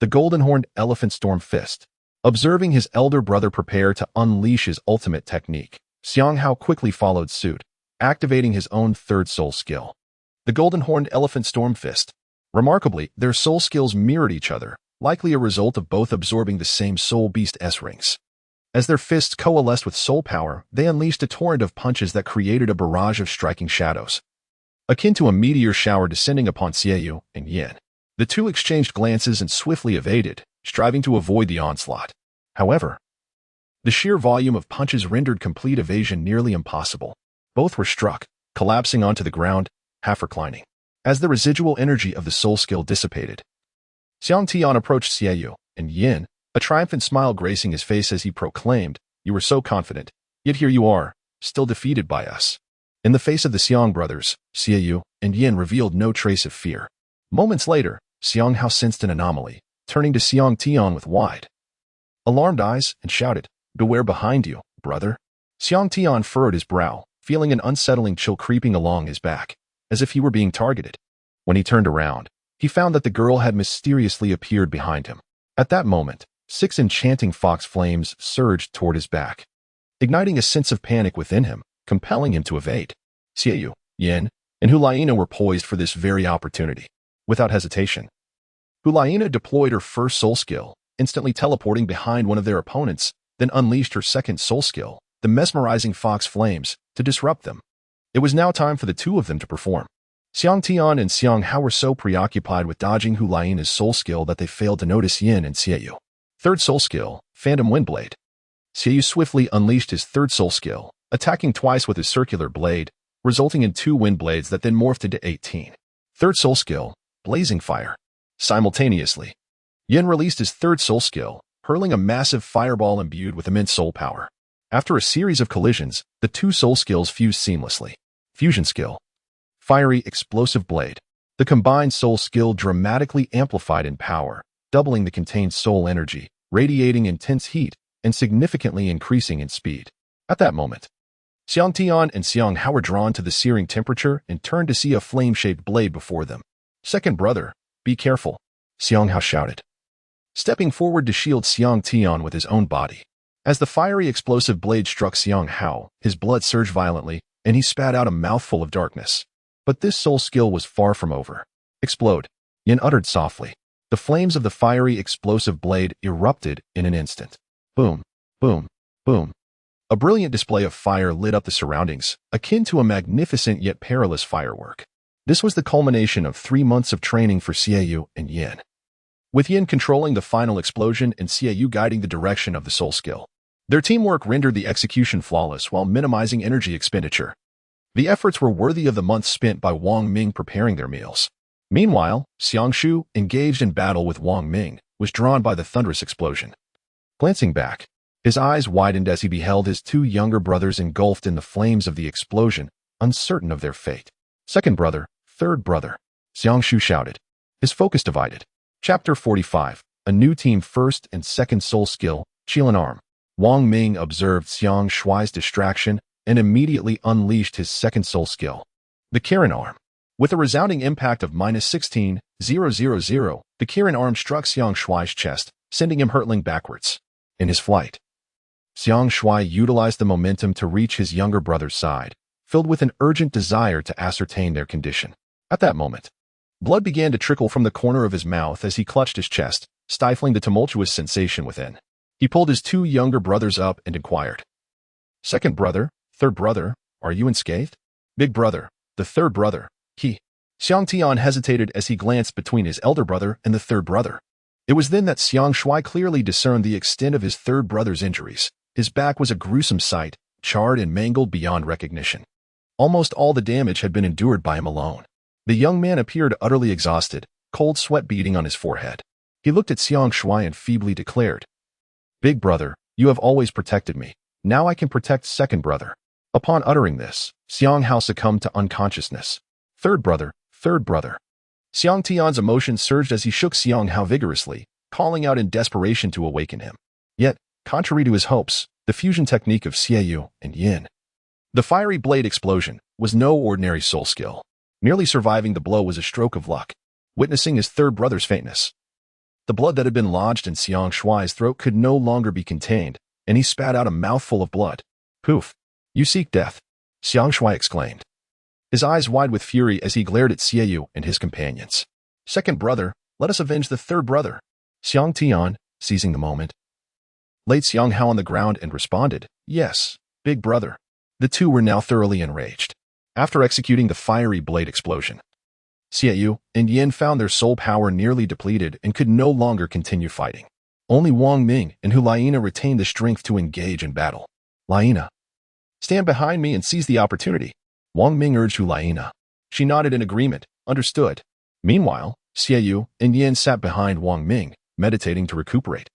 the golden-horned elephant storm fist. Observing his elder brother prepare to unleash his ultimate technique, Xiang Hao quickly followed suit, activating his own third soul skill, the golden-horned elephant storm fist. Remarkably, their soul skills mirrored each other, likely a result of both absorbing the same soul beast S-rings. As their fists coalesced with soul power, they unleashed a torrent of punches that created a barrage of striking shadows, akin to a meteor shower descending upon Xiaoyu and Yin. The two exchanged glances and swiftly evaded, striving to avoid the onslaught. However, the sheer volume of punches rendered complete evasion nearly impossible. Both were struck, collapsing onto the ground, half reclining. As the residual energy of the soul skill dissipated, Xiang Tian approached Xiaoyu and Yin, a triumphant smile gracing his face as he proclaimed, "You were so confident, yet here you are, still defeated by us." In the face of the Xiang brothers, Xiaoyu and Yin revealed no trace of fear. Moments later, Xiang Hao sensed an anomaly, turning to Xiang Tian with wide, alarmed eyes and shouted, "Beware behind you, brother." Xiang Tian furrowed his brow, feeling an unsettling chill creeping along his back, as if he were being targeted. When he turned around, he found that the girl had mysteriously appeared behind him. At that moment, 6 enchanting fox flames surged toward his back, igniting a sense of panic within him, compelling him to evade. Xiaoyu, Yin, and Hulaina were poised for this very opportunity. Without hesitation, Hulaina deployed her first soul skill, instantly teleporting behind one of their opponents, then unleashed her second soul skill, the mesmerizing fox flames, to disrupt them. It was now time for the two of them to perform. Xiang Tian and Xiang Hao were so preoccupied with dodging Hulaina's soul skill that they failed to notice Yin and Xiaoyu. Third soul skill, Phantom Windblade. Xiaoyu swiftly unleashed his third soul skill, attacking twice with his circular blade, resulting in 2 wind blades that then morphed into 18. Third soul skill, Blazing Fire. Simultaneously, Yin released his third soul skill, hurling a massive fireball imbued with immense soul power. After a series of collisions, the 2 soul skills fused seamlessly. Fusion skill, Fiery Explosive Blade. The combined soul skill dramatically amplified in power, doubling the contained soul energy, radiating intense heat, and significantly increasing in speed. At that moment, Xiang Tian and Xiang Hao were drawn to the searing temperature and turned to see a flame-shaped blade before them. "Second brother, be careful," Xiang Hao shouted, stepping forward to shield Xiang Tian with his own body. As the fiery explosive blade struck Xiang Hao, his blood surged violently, and he spat out a mouthful of darkness. But this soul skill was far from over. "Explode," Yin uttered softly. The flames of the fiery explosive blade erupted in an instant. Boom, boom, boom. A brilliant display of fire lit up the surroundings, akin to a magnificent yet perilous firework. This was the culmination of 3 months of training for Xiaoyu and Yin, with Yin controlling the final explosion and Xiaoyu guiding the direction of the soul skill. Their teamwork rendered the execution flawless while minimizing energy expenditure. The efforts were worthy of the months spent by Wang Ming preparing their meals. Meanwhile, Xiangshu, engaged in battle with Wang Ming, was drawn by the thunderous explosion. Glancing back, his eyes widened as he beheld his 2 younger brothers engulfed in the flames of the explosion, uncertain of their fate. "Second brother, third brother," Xiangshu shouted, his focus divided. Chapter 45, A New Team First and Second Soul Skill, Qilan Arm. Wang Ming observed Xiang Shuai's distraction and immediately unleashed his second soul skill, the Kirin Arm. With a resounding impact of -16,000, the Kirin Arm struck Xiang Shuai's chest, sending him hurtling backwards. In his flight, Xiang Shuai utilized the momentum to reach his younger brother's side, filled with an urgent desire to ascertain their condition. At that moment, blood began to trickle from the corner of his mouth as he clutched his chest, stifling the tumultuous sensation within. He pulled his 2 younger brothers up and inquired, "Second brother, third brother, are you unscathed?" "Big brother, the third brother, he." Xiang Tian hesitated as he glanced between his elder brother and the third brother. It was then that Xiang Shuai clearly discerned the extent of his third brother's injuries. His back was a gruesome sight, charred and mangled beyond recognition. Almost all the damage had been endured by him alone. The young man appeared utterly exhausted, cold sweat beading on his forehead. He looked at Xiang Shuai and feebly declared, "Big brother, you have always protected me. Now I can protect second brother." Upon uttering this, Xiang Hao succumbed to unconsciousness. Third brother, third brother. Xiang Tian's emotions surged as he shook Xiang Hao vigorously, calling out in desperation to awaken him. Yet, contrary to his hopes, the fusion technique of Xie and Yin, the fiery blade explosion, was no ordinary soul skill. Merely surviving the blow was a stroke of luck. Witnessing his third brother's faintness, the blood that had been lodged in Xiang Shuai's throat could no longer be contained, and he spat out a mouthful of blood. "Poof! You seek death," Xiang Shuai exclaimed, his eyes wide with fury as he glared at Xie and his companions. "Second brother, let us avenge the third brother." Xiang Tian, seizing the moment, laid Xiang Hao on the ground and responded, "Yes, big brother." The two were now thoroughly enraged. After executing the fiery blade explosion, Xie and Yin found their soul power nearly depleted and could no longer continue fighting. Only Wang Ming and Hulaina retained the strength to engage in battle. "Laina, stand behind me and seize the opportunity," Wang Ming urged Hulaina. She nodded in agreement, understood. Meanwhile, Xie and Yin sat behind Wang Ming, meditating to recuperate.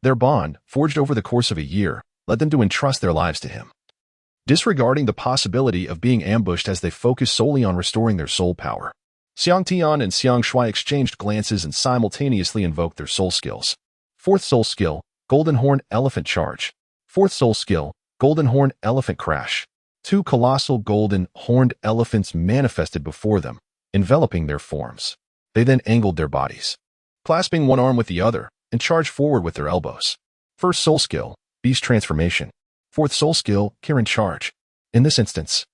Their bond, forged over the course of a year, led them to entrust their lives to him, disregarding the possibility of being ambushed as they focused solely on restoring their soul power. Xiang Tian and Xiang Shuai exchanged glances and simultaneously invoked their soul skills. Fourth soul skill, Golden Horn Elephant Charge. Fourth soul skill, Golden Horn Elephant Crash. Two colossal golden horned elephants manifested before them, enveloping their forms. They then angled their bodies, clasping one arm with the other, and charged forward with their elbows. First soul skill, Beast Transformation. Fourth soul skill, Kirin Charge. In this instance,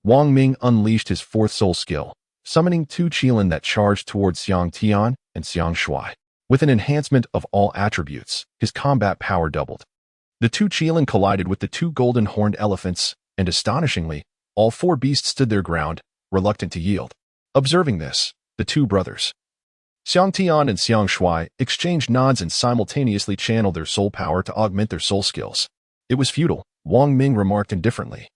Wang Ming unleashed his fourth soul skill, summoning two qilin that charged towards Xiang Tian and Xiang Shuai. With an enhancement of all attributes, his combat power doubled. The two qilin collided with the two golden horned elephants, and astonishingly, all four beasts stood their ground, reluctant to yield. Observing this, the two brothers, Xiang Tian and Xiang Shuai, exchanged nods and simultaneously channeled their soul power to augment their soul skills. It was futile, Wang Ming remarked indifferently,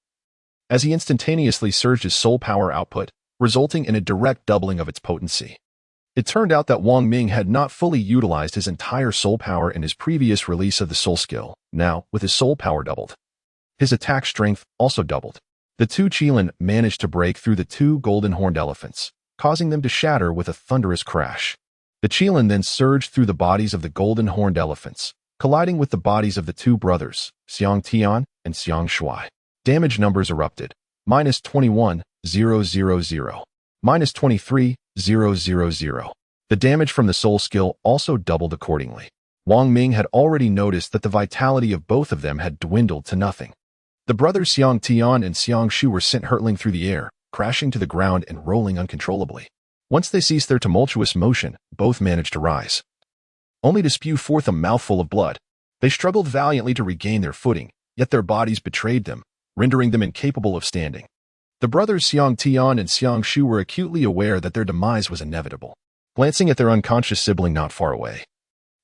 as he instantaneously surged his soul power output, resulting in a direct doubling of its potency. It turned out that Wang Ming had not fully utilized his entire soul power in his previous release of the soul skill. Now, with his soul power doubled, his attack strength also doubled. The two qilin managed to break through the two golden horned elephants, causing them to shatter with a thunderous crash. The qilin then surged through the bodies of the golden horned elephants, colliding with the bodies of the two brothers, Xiang Tian and Xiang Shuai. Damage numbers erupted. -21, 000. -23, 000. The damage from the soul skill also doubled accordingly. Wang Ming had already noticed that the vitality of both of them had dwindled to nothing. The brothers Xiang Tian and Xiang Shu were sent hurtling through the air, crashing to the ground and rolling uncontrollably. Once they ceased their tumultuous motion, both managed to rise, only to spew forth a mouthful of blood. They struggled valiantly to regain their footing, yet their bodies betrayed them, rendering them incapable of standing. The brothers Xiang Tian and Xiang Shu were acutely aware that their demise was inevitable. Glancing at their unconscious sibling not far away,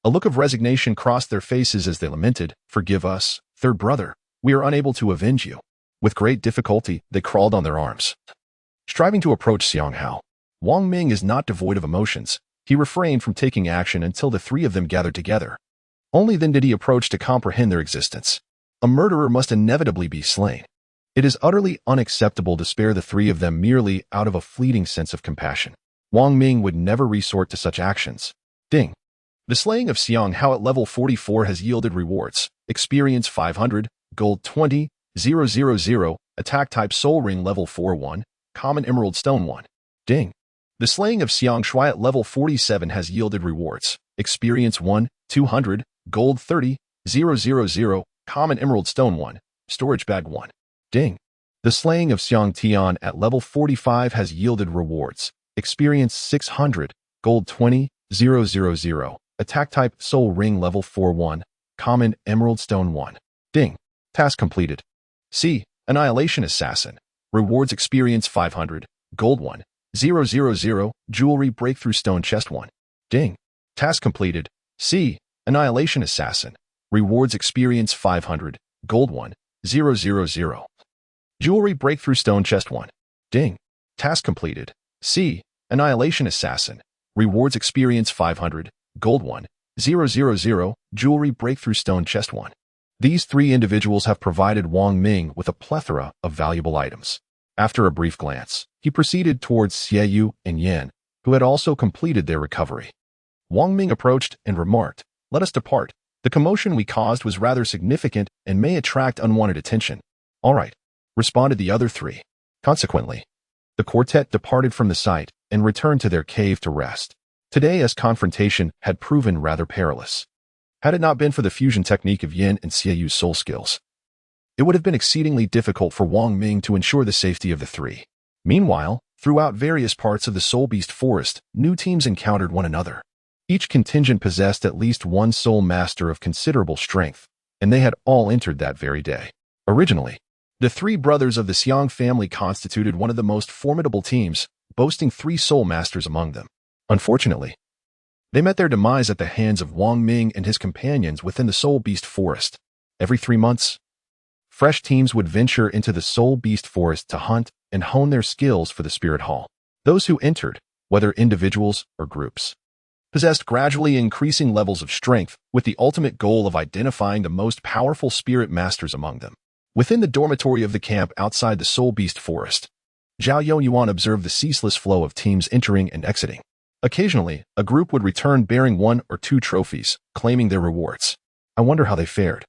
a look of resignation crossed their faces as they lamented, "Forgive us, third brother. We are unable to avenge you." With great difficulty, they crawled on their arms, striving to approach Xiang Hao. Wang Ming is not devoid of emotions. He refrained from taking action until the three of them gathered together. Only then did he approach to comprehend their existence. A murderer must inevitably be slain. It is utterly unacceptable to spare the three of them merely out of a fleeting sense of compassion. Wang Ming would never resort to such actions. Ding. The slaying of Xiang Hao at level 44 has yielded rewards. Experience 500, gold 20, 000, attack type soul ring level 41, common emerald stone 1. Ding. The slaying of Xiang Shuai at level 47 has yielded rewards. Experience 1, 200, gold 30, 000, common emerald stone 1, storage bag 1. Ding. The slaying of Xiang Tian at level 45 has yielded rewards. Experience 600, gold 20, 000, attack type soul ring level 41, common emerald stone 1. Ding. Task completed. C. Annihilation Assassin. Rewards experience 500, gold 1, 000, jewelry breakthrough stone chest 1. Ding. Task completed. C. Annihilation Assassin. Rewards experience 500, gold 1, 000. Jewelry breakthrough stone chest 1. Ding. Task completed. C. Annihilation Assassin. Rewards experience 500, Gold 1, 000, Jewelry Breakthrough Stone Chest 1. These three individuals have provided Wang Ming with a plethora of valuable items. After a brief glance, he proceeded towards Xiaoyu and Yan, who had also completed their recovery. Wang Ming approached and remarked, "Let us depart. The commotion we caused was rather significant and may attract unwanted attention." "All right," responded the other three. Consequently, the quartet departed from the site and returned to their cave to rest. Today's confrontation had proven rather perilous. Had it not been for the fusion technique of Yin and Xiaoyu's soul skills, it would have been exceedingly difficult for Wang Ming to ensure the safety of the three. Meanwhile, throughout various parts of the Soul Beast Forest, new teams encountered one another. Each contingent possessed at least one soul master of considerable strength, and they had all entered that very day. Originally, the three brothers of the Xiang family constituted one of the most formidable teams, boasting 3 soul masters among them. Unfortunately, they met their demise at the hands of Wang Ming and his companions within the Soul Beast Forest. Every 3 months, fresh teams would venture into the Soul Beast Forest to hunt and hone their skills for the Spirit Hall. Those who entered, whether individuals or groups, possessed gradually increasing levels of strength with the ultimate goal of identifying the most powerful spirit masters among them. Within the dormitory of the camp outside the Soul Beast Forest, Zhao Yuan observed the ceaseless flow of teams entering and exiting. Occasionally, a group would return bearing 1 or 2 trophies, claiming their rewards. "I wonder how they fared,"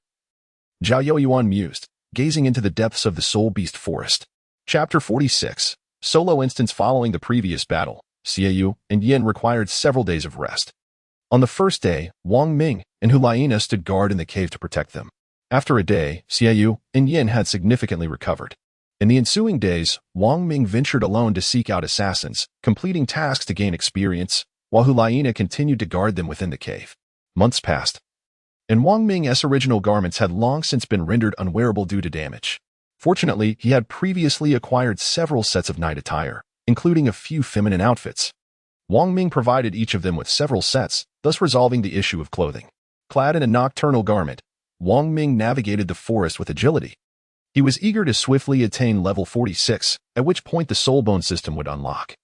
Zhao Yuan mused, gazing into the depths of the Soul Beast Forest. Chapter 46. Solo instance. Following the previous battle, Xiaoyu and Yin required several days of rest. On the first day, Wang Ming and Hulaina stood guard in the cave to protect them. After a day, Xiaoyu and Yin had significantly recovered. In the ensuing days, Wang Ming ventured alone to seek out assassins, completing tasks to gain experience, while Hulaina continued to guard them within the cave. Months passed, and Wang Ming's original garments had long since been rendered unwearable due to damage. Fortunately, he had previously acquired several sets of night attire, including a few feminine outfits. Wang Ming provided each of them with several sets, thus resolving the issue of clothing. Clad in a nocturnal garment, Wang Ming navigated the forest with agility. He was eager to swiftly attain level 46, at which point the soul bone system would unlock,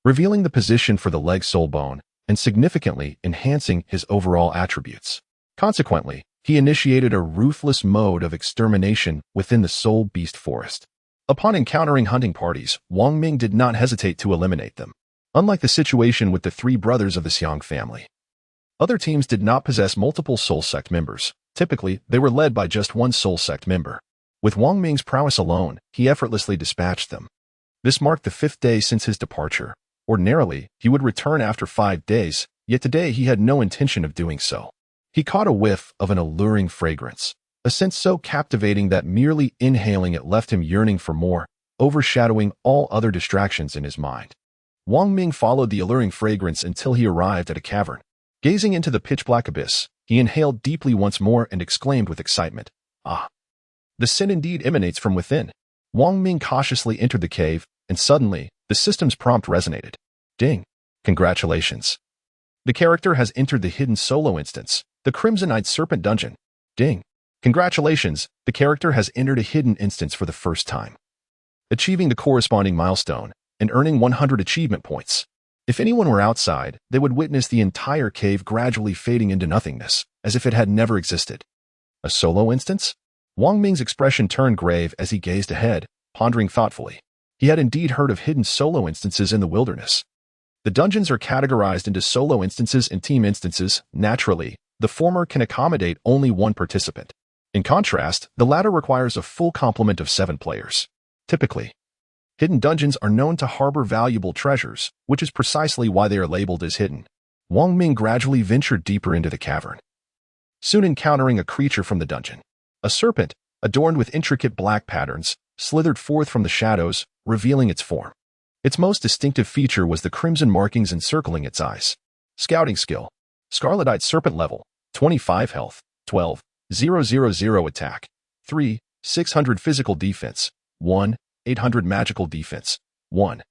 revealing the position for the leg soul bone and significantly enhancing his overall attributes. Consequently, he initiated a ruthless mode of extermination within the Soul Beast Forest. Upon encountering hunting parties, Wang Ming did not hesitate to eliminate them. Unlike the situation with the 3 brothers of the Xiang family, other teams did not possess multiple soul sect members. Typically, they were led by just one soul sect member. With Wang Ming's prowess alone, he effortlessly dispatched them. This marked the 5th day since his departure. Ordinarily, he would return after 5 days, yet today he had no intention of doing so. He caught a whiff of an alluring fragrance, a scent so captivating that merely inhaling it left him yearning for more, overshadowing all other distractions in his mind. Wang Ming followed the alluring fragrance until he arrived at a cavern. Gazing into the pitch-black abyss, he inhaled deeply once more and exclaimed with excitement, "Ah! The scent indeed emanates from within." Wang Ming cautiously entered the cave, and suddenly, the system's prompt resonated. "Ding! Congratulations! The character has entered the hidden solo instance, the Crimsonite Serpent Dungeon." "Ding! Congratulations! The character has entered a hidden instance for the first time, achieving the corresponding milestone and earning 100 achievement points." If anyone were outside, they would witness the entire cave gradually fading into nothingness, as if it had never existed. A solo instance? Wang Ming's expression turned grave as he gazed ahead, pondering thoughtfully. He had indeed heard of hidden solo instances in the wilderness. The dungeons are categorized into solo instances and team instances. Naturally, the former can accommodate only one participant. In contrast, the latter requires a full complement of 7 players. Typically, hidden dungeons are known to harbor valuable treasures, which is precisely why they are labeled as hidden. Wang Ming gradually ventured deeper into the cavern, soon encountering a creature from the dungeon. A serpent, adorned with intricate black patterns, slithered forth from the shadows, revealing its form. Its most distinctive feature was the crimson markings encircling its eyes. Scouting skill: Scarletite Serpent level, 25 health, 12,000 attack, 3, 600 physical defense, 1, 800 magical defense, 1,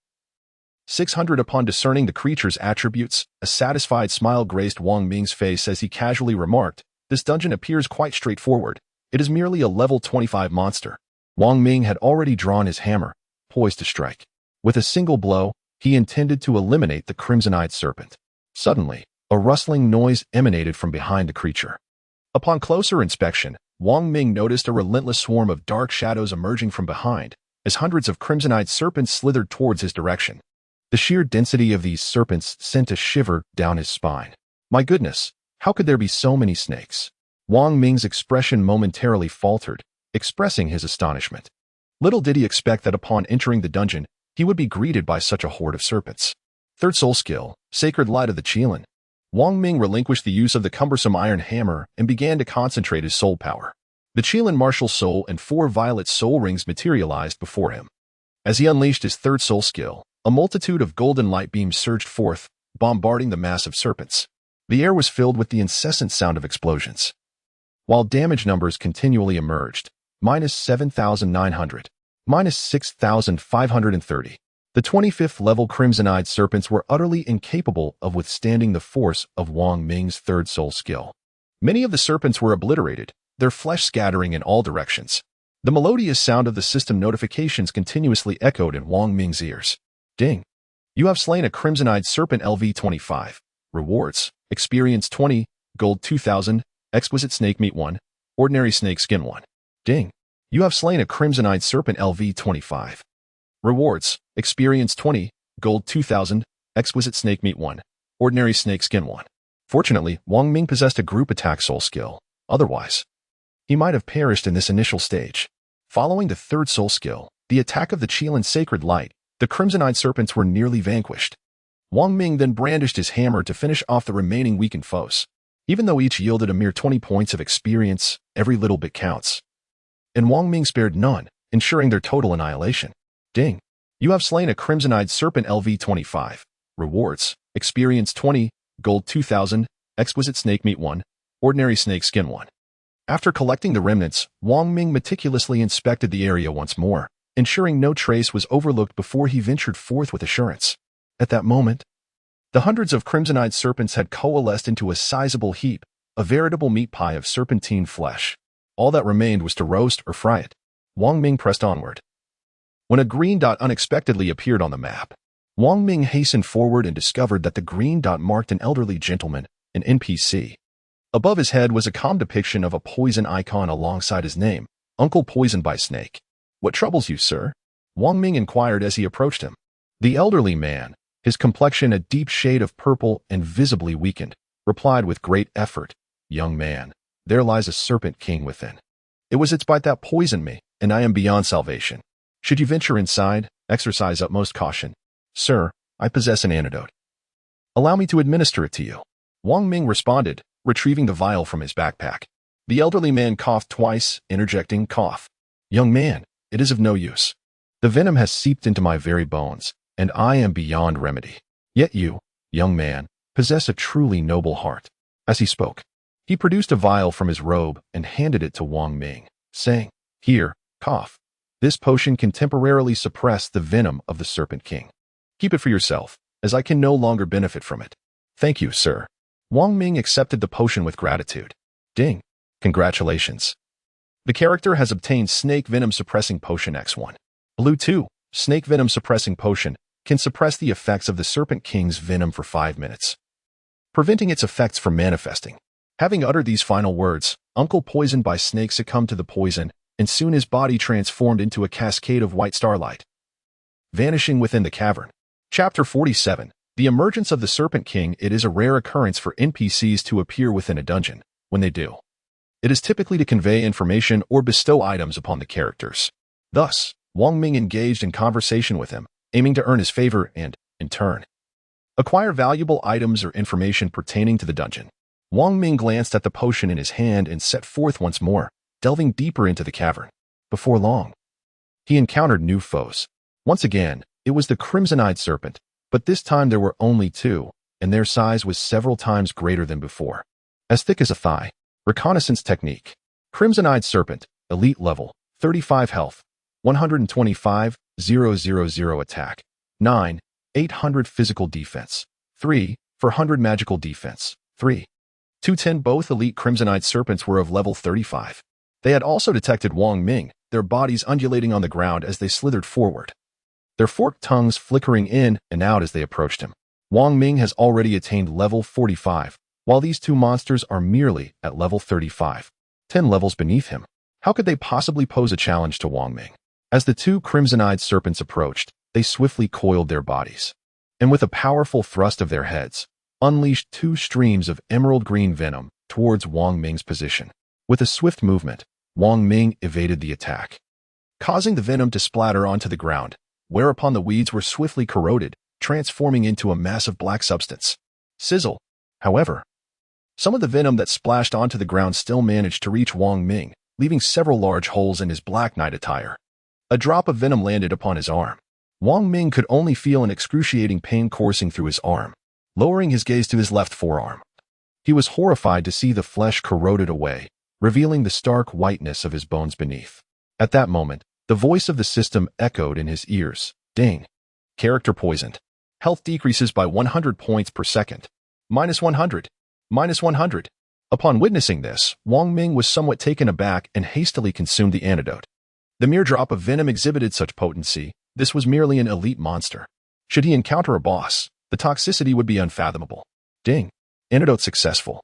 600. Upon discerning the creature's attributes, a satisfied smile graced Wang Ming's face as he casually remarked, "This dungeon appears quite straightforward. It is merely a level 25 monster." Wang Ming had already drawn his hammer, poised to strike. With a single blow, he intended to eliminate the Crimsonite Serpent. Suddenly, A rustling noise emanated from behind the creature. Upon closer inspection, Wong Ming noticed a relentless swarm of dark shadows emerging from behind, as hundreds of crimson-eyed serpents slithered towards his direction. The sheer density of these serpents sent a shiver down his spine. My goodness, how could there be so many snakes? Wang Ming's expression momentarily faltered, expressing his astonishment. Little did he expect that upon entering the dungeon, he would be greeted by such a horde of serpents. Third soul skill, Sacred Light of the Qilin. Wang Ming relinquished the use of the cumbersome iron hammer and began to concentrate his soul power. The Qilin martial soul and 4 violet soul rings materialized before him. As he unleashed his third soul skill, a multitude of golden light beams surged forth, bombarding the mass of serpents. The air was filled with the incessant sound of explosions. While damage numbers continually emerged, -7,900, -6,530. The 25th level crimson-eyed serpents were utterly incapable of withstanding the force of Wang Ming's third soul skill. Many of the serpents were obliterated, their flesh scattering in all directions. The melodious sound of the system notifications continuously echoed in Wang Ming's ears. Ding! You have slain a crimson-eyed serpent LV25. Rewards. Experience 20, Gold 2000, Exquisite Snake Meat 1, Ordinary Snake Skin 1. Ding! You have slain a crimson-eyed serpent LV25. Rewards. Experience 20, Gold 2000, Exquisite Snake Meat 1, Ordinary Snake Skin 1. Fortunately, Wang Ming possessed a group attack soul skill. Otherwise, he might have perished in this initial stage. Following the third soul skill, the attack of the Qilin Sacred Light, the crimson-eyed serpents were nearly vanquished. Wang Ming then brandished his hammer to finish off the remaining weakened foes. Even though each yielded a mere 20 points of experience, every little bit counts. And Wang Ming spared none, ensuring their total annihilation. Ding! You have slain a crimson-eyed serpent LV25. Rewards. Experience 20, Gold 2000, Exquisite Snake Meat 1, Ordinary Snake Skin 1. After collecting the remnants, Wang Ming meticulously inspected the area once more, ensuring no trace was overlooked before he ventured forth with assurance. At that moment, the hundreds of crimson-eyed serpents had coalesced into a sizable heap, a veritable meat pie of serpentine flesh. All that remained was to roast or fry it. Wang Ming pressed onward. When a green dot unexpectedly appeared on the map, Wang Ming hastened forward and discovered that the green dot marked an elderly gentleman, an NPC. Above his head was a calm depiction of a poison icon alongside his name, Uncle Poisoned by Snake. What troubles you, sir? Wang Ming inquired as he approached him. The elderly man, his complexion a deep shade of purple and visibly weakened, replied with great effort, Young man, there lies a serpent king within. It was its bite that poisoned me, and I am beyond salvation. Should you venture inside, exercise utmost caution. Sir, I possess an antidote. Allow me to administer it to you. Wang Ming responded, retrieving the vial from his backpack. The elderly man coughed twice, interjecting cough. Young man, it is of no use. The venom has seeped into my very bones, and I am beyond remedy. Yet you, young man, possess a truly noble heart. As he spoke, he produced a vial from his robe and handed it to Wang Ming, saying, Here, cough. This potion can temporarily suppress the venom of the Serpent King. Keep it for yourself, as I can no longer benefit from it. Thank you, sir. Wang Ming accepted the potion with gratitude. Ding. Congratulations. The character has obtained Snake Venom Suppressing Potion X1. Blue 2. Snake Venom Suppressing Potion can suppress the effects of the Serpent King's venom for 5 minutes, preventing its effects from manifesting. Having uttered these final words, Uncle Poisoned by Snake succumbed to the poison, and soon his body transformed into a cascade of white starlight, vanishing within the cavern. Chapter 47. The Emergence of the Serpent King. It is a rare occurrence for NPCs to appear within a dungeon. When they do, it is typically to convey information or bestow items upon the characters. Thus, Wang Ming engaged in conversation with him, aiming to earn his favor and, in turn, acquire valuable items or information pertaining to the dungeon. Wang Ming glanced at the potion in his hand and set forth once more, delving deeper into the cavern. Before long, he encountered new foes. Once again, it was the crimson-eyed serpent, but this time there were only 2, and their size was several times greater than before. As thick as a thigh. Reconnaissance technique. Crimson-eyed serpent, elite level, 35 health, 125,000 attack, 9, 800 physical defense, 3, 400 magical defense, 3, 210. Both elite crimson-eyed serpents were of level 35. They had also detected Wang Ming, their bodies undulating on the ground as they slithered forward, their forked tongues flickering in and out as they approached him. Wong Ming has already attained level 45, while these two monsters are merely at level 35, 10 levels beneath him. How could they possibly pose a challenge to Wong Ming? As the two crimson-eyed serpents approached, they swiftly coiled their bodies, and with a powerful thrust of their heads, unleashed two streams of emerald green venom towards Wong Ming's position. With a swift movement, Wong Ming evaded the attack, causing the venom to splatter onto the ground, whereupon the weeds were swiftly corroded, transforming into a massive black substance. Sizzle. However, some of the venom that splashed onto the ground still managed to reach Wong Ming, leaving several large holes in his black knight attire. A drop of venom landed upon his arm. Wong Ming could only feel an excruciating pain coursing through his arm. Lowering his gaze to his left forearm, he was horrified to see the flesh corroded away, revealing the stark whiteness of his bones beneath. At that moment, the voice of the system echoed in his ears. Ding. Character poisoned. Health decreases by 100 points per second. -100. -100. Upon witnessing this, Wong Ming was somewhat taken aback and hastily consumed the antidote. The mere drop of venom exhibited such potency. This was merely an elite monster. Should he encounter a boss, the toxicity would be unfathomable. Ding. Antidote successful.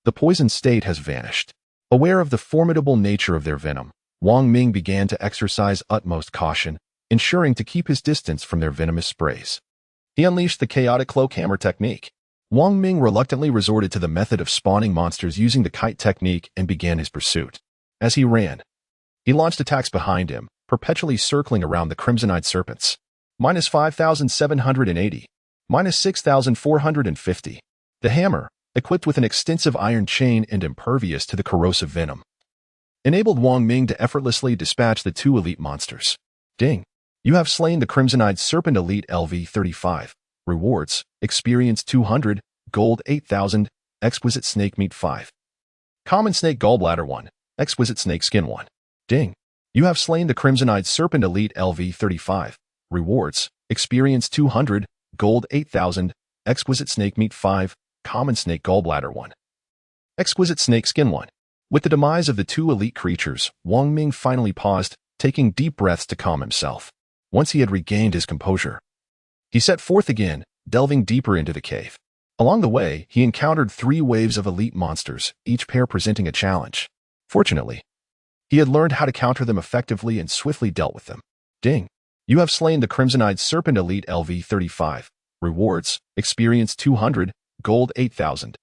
The poison state has vanished. Aware of the formidable nature of their venom, Wong Ming began to exercise utmost caution, ensuring to keep his distance from their venomous sprays. He unleashed the chaotic cloak hammer technique. Wong Ming reluctantly resorted to the method of spawning monsters using the kite technique and began his pursuit. As he ran, he launched attacks behind him, perpetually circling around the crimson-eyed serpents. -5,780. -6,450. The hammer, equipped with an extensive iron chain and impervious to the corrosive venom, enabled Wong Ming to effortlessly dispatch the two elite monsters. Ding. You have slain the crimson-eyed serpent elite LV-35. Rewards, experience 200, gold 8,000, exquisite snake meat 5. Common snake gallbladder 1, exquisite snake skin 1. Ding. You have slain the crimson-eyed serpent elite LV-35. Rewards, experience 200, gold 8,000, exquisite snake meat 5, common snake gallbladder 1. Exquisite snake skin 1. With the demise of the two elite creatures, Wong Ming finally paused, taking deep breaths to calm himself. Once he had regained his composure, he set forth again, delving deeper into the cave. Along the way, he encountered 3 waves of elite monsters, each pair presenting a challenge. Fortunately, he had learned how to counter them effectively and swiftly dealt with them. Ding. You have slain the crimson-eyed serpent elite LV-35. Rewards, experience 200, gold 8,000.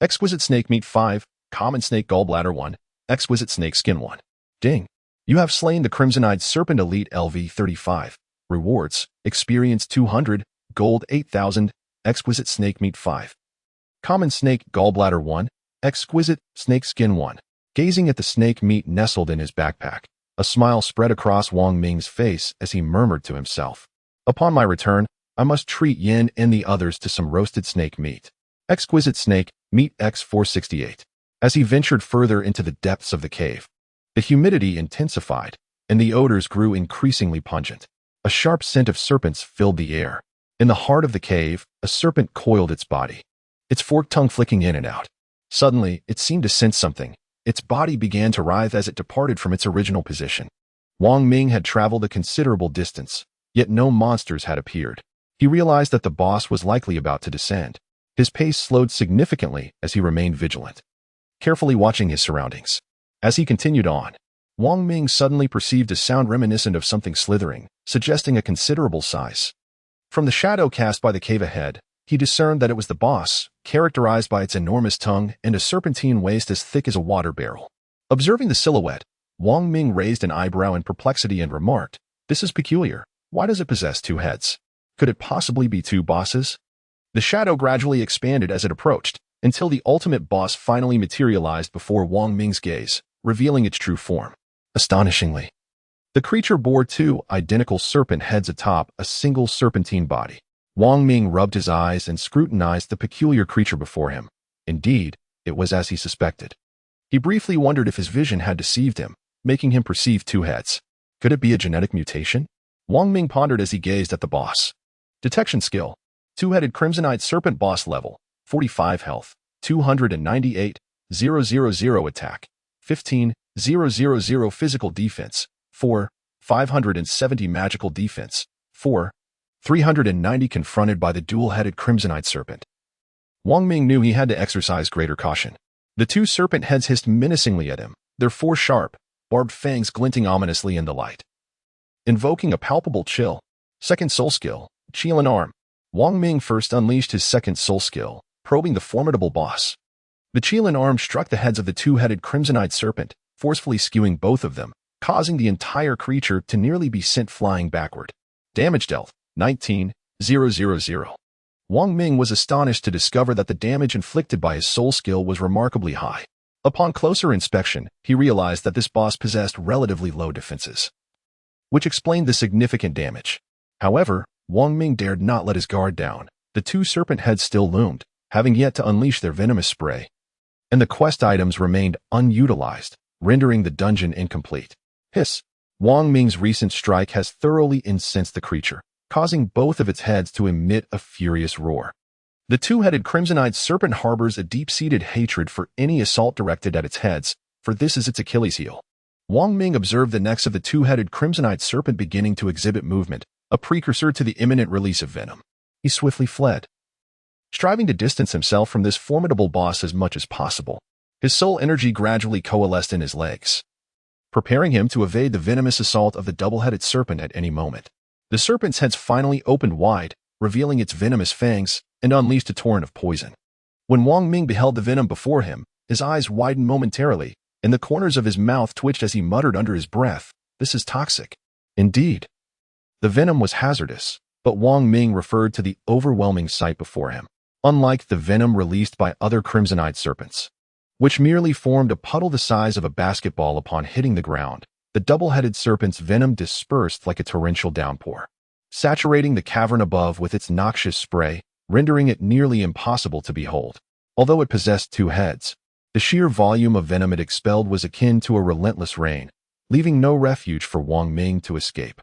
Exquisite snake meat 5, common snake gallbladder 1, exquisite snake skin 1. Ding. You have slain the crimson-eyed serpent elite LV-35. Rewards, experience 200, gold 8,000, exquisite snake meat 5. Common snake gallbladder 1, exquisite snake skin 1. Gazing at the snake meat nestled in his backpack, a smile spread across Wong Ming's face as he murmured to himself. Upon my return, I must treat Yin and the others to some roasted snake meat. Exquisite snake meat X468. As he ventured further into the depths of the cave, the humidity intensified, and the odors grew increasingly pungent. A sharp scent of serpents filled the air. In the heart of the cave, a serpent coiled its body, its forked tongue flicking in and out. Suddenly, it seemed to sense something. Its body began to writhe as it departed from its original position. Wong Ming had traveled a considerable distance, yet no monsters had appeared. He realized that the boss was likely about to descend. His pace slowed significantly as he remained vigilant, carefully watching his surroundings. As he continued on, Wong Ming suddenly perceived a sound reminiscent of something slithering, suggesting a considerable size. From the shadow cast by the cave ahead, he discerned that it was the boss, characterized by its enormous tongue and a serpentine waist as thick as a water barrel. Observing the silhouette, Wong Ming raised an eyebrow in perplexity and remarked, "This is peculiar. Why does it possess 2 heads? Could it possibly be 2 bosses?" The shadow gradually expanded as it approached, until the ultimate boss finally materialized before Wong Ming's gaze, revealing its true form. Astonishingly, the creature bore 2 identical serpent heads atop a single serpentine body. Wong Ming rubbed his eyes and scrutinized the peculiar creature before him. Indeed, it was as he suspected. He briefly wondered if his vision had deceived him, making him perceive 2 heads. Could it be a genetic mutation? Wong Ming pondered as he gazed at the boss. Detection skill. 2-headed crimson-eyed serpent boss level. 45 health. 298,000 attack. 15,000 physical defense. 4,570 magical defense. 4, 390 Confronted by the dual-headed crimsonite serpent. Wang Ming knew he had to exercise greater caution. The two serpent heads hissed menacingly at him, their four sharp, barbed fangs glinting ominously in the light. Invoking a palpable chill. Second soul skill, Qilin Arm. Wang Ming first unleashed his second soul skill, probing the formidable boss. The Qilin Arm struck the heads of the two-headed crimsonite serpent, forcefully skewing both of them, causing the entire creature to nearly be sent flying backward. Damage dealt, 19,000. Wang Ming was astonished to discover that the damage inflicted by his soul skill was remarkably high. Upon closer inspection, he realized that this boss possessed relatively low defenses, which explained the significant damage. However, Wang Ming dared not let his guard down. The two serpent heads still loomed, having yet to unleash their venomous spray, and the quest items remained unutilized, rendering the dungeon incomplete. Hiss! Wang Ming's recent strike has thoroughly incensed the creature, causing both of its heads to emit a furious roar. The two-headed crimsonite serpent harbors a deep-seated hatred for any assault directed at its heads, for this is its Achilles heel. Wang Ming observed the necks of the two-headed crimsonite serpent beginning to exhibit movement, a precursor to the imminent release of venom. He swiftly fled, striving to distance himself from this formidable boss as much as possible. His soul energy gradually coalesced in his legs, preparing him to evade the venomous assault of the double-headed serpent at any moment. The serpent's heads finally opened wide, revealing its venomous fangs, and unleashed a torrent of poison. When Wang Ming beheld the venom before him, his eyes widened momentarily, and the corners of his mouth twitched as he muttered under his breath, "This is toxic." Indeed, the venom was hazardous, but Wang Ming referred to the overwhelming sight before him. Unlike the venom released by other crimsonite serpents, which merely formed a puddle the size of a basketball upon hitting the ground, the double-headed serpent's venom dispersed like a torrential downpour, saturating the cavern above with its noxious spray, rendering it nearly impossible to behold. Although it possessed two heads, the sheer volume of venom it expelled was akin to a relentless rain, leaving no refuge for Wang Ming to escape.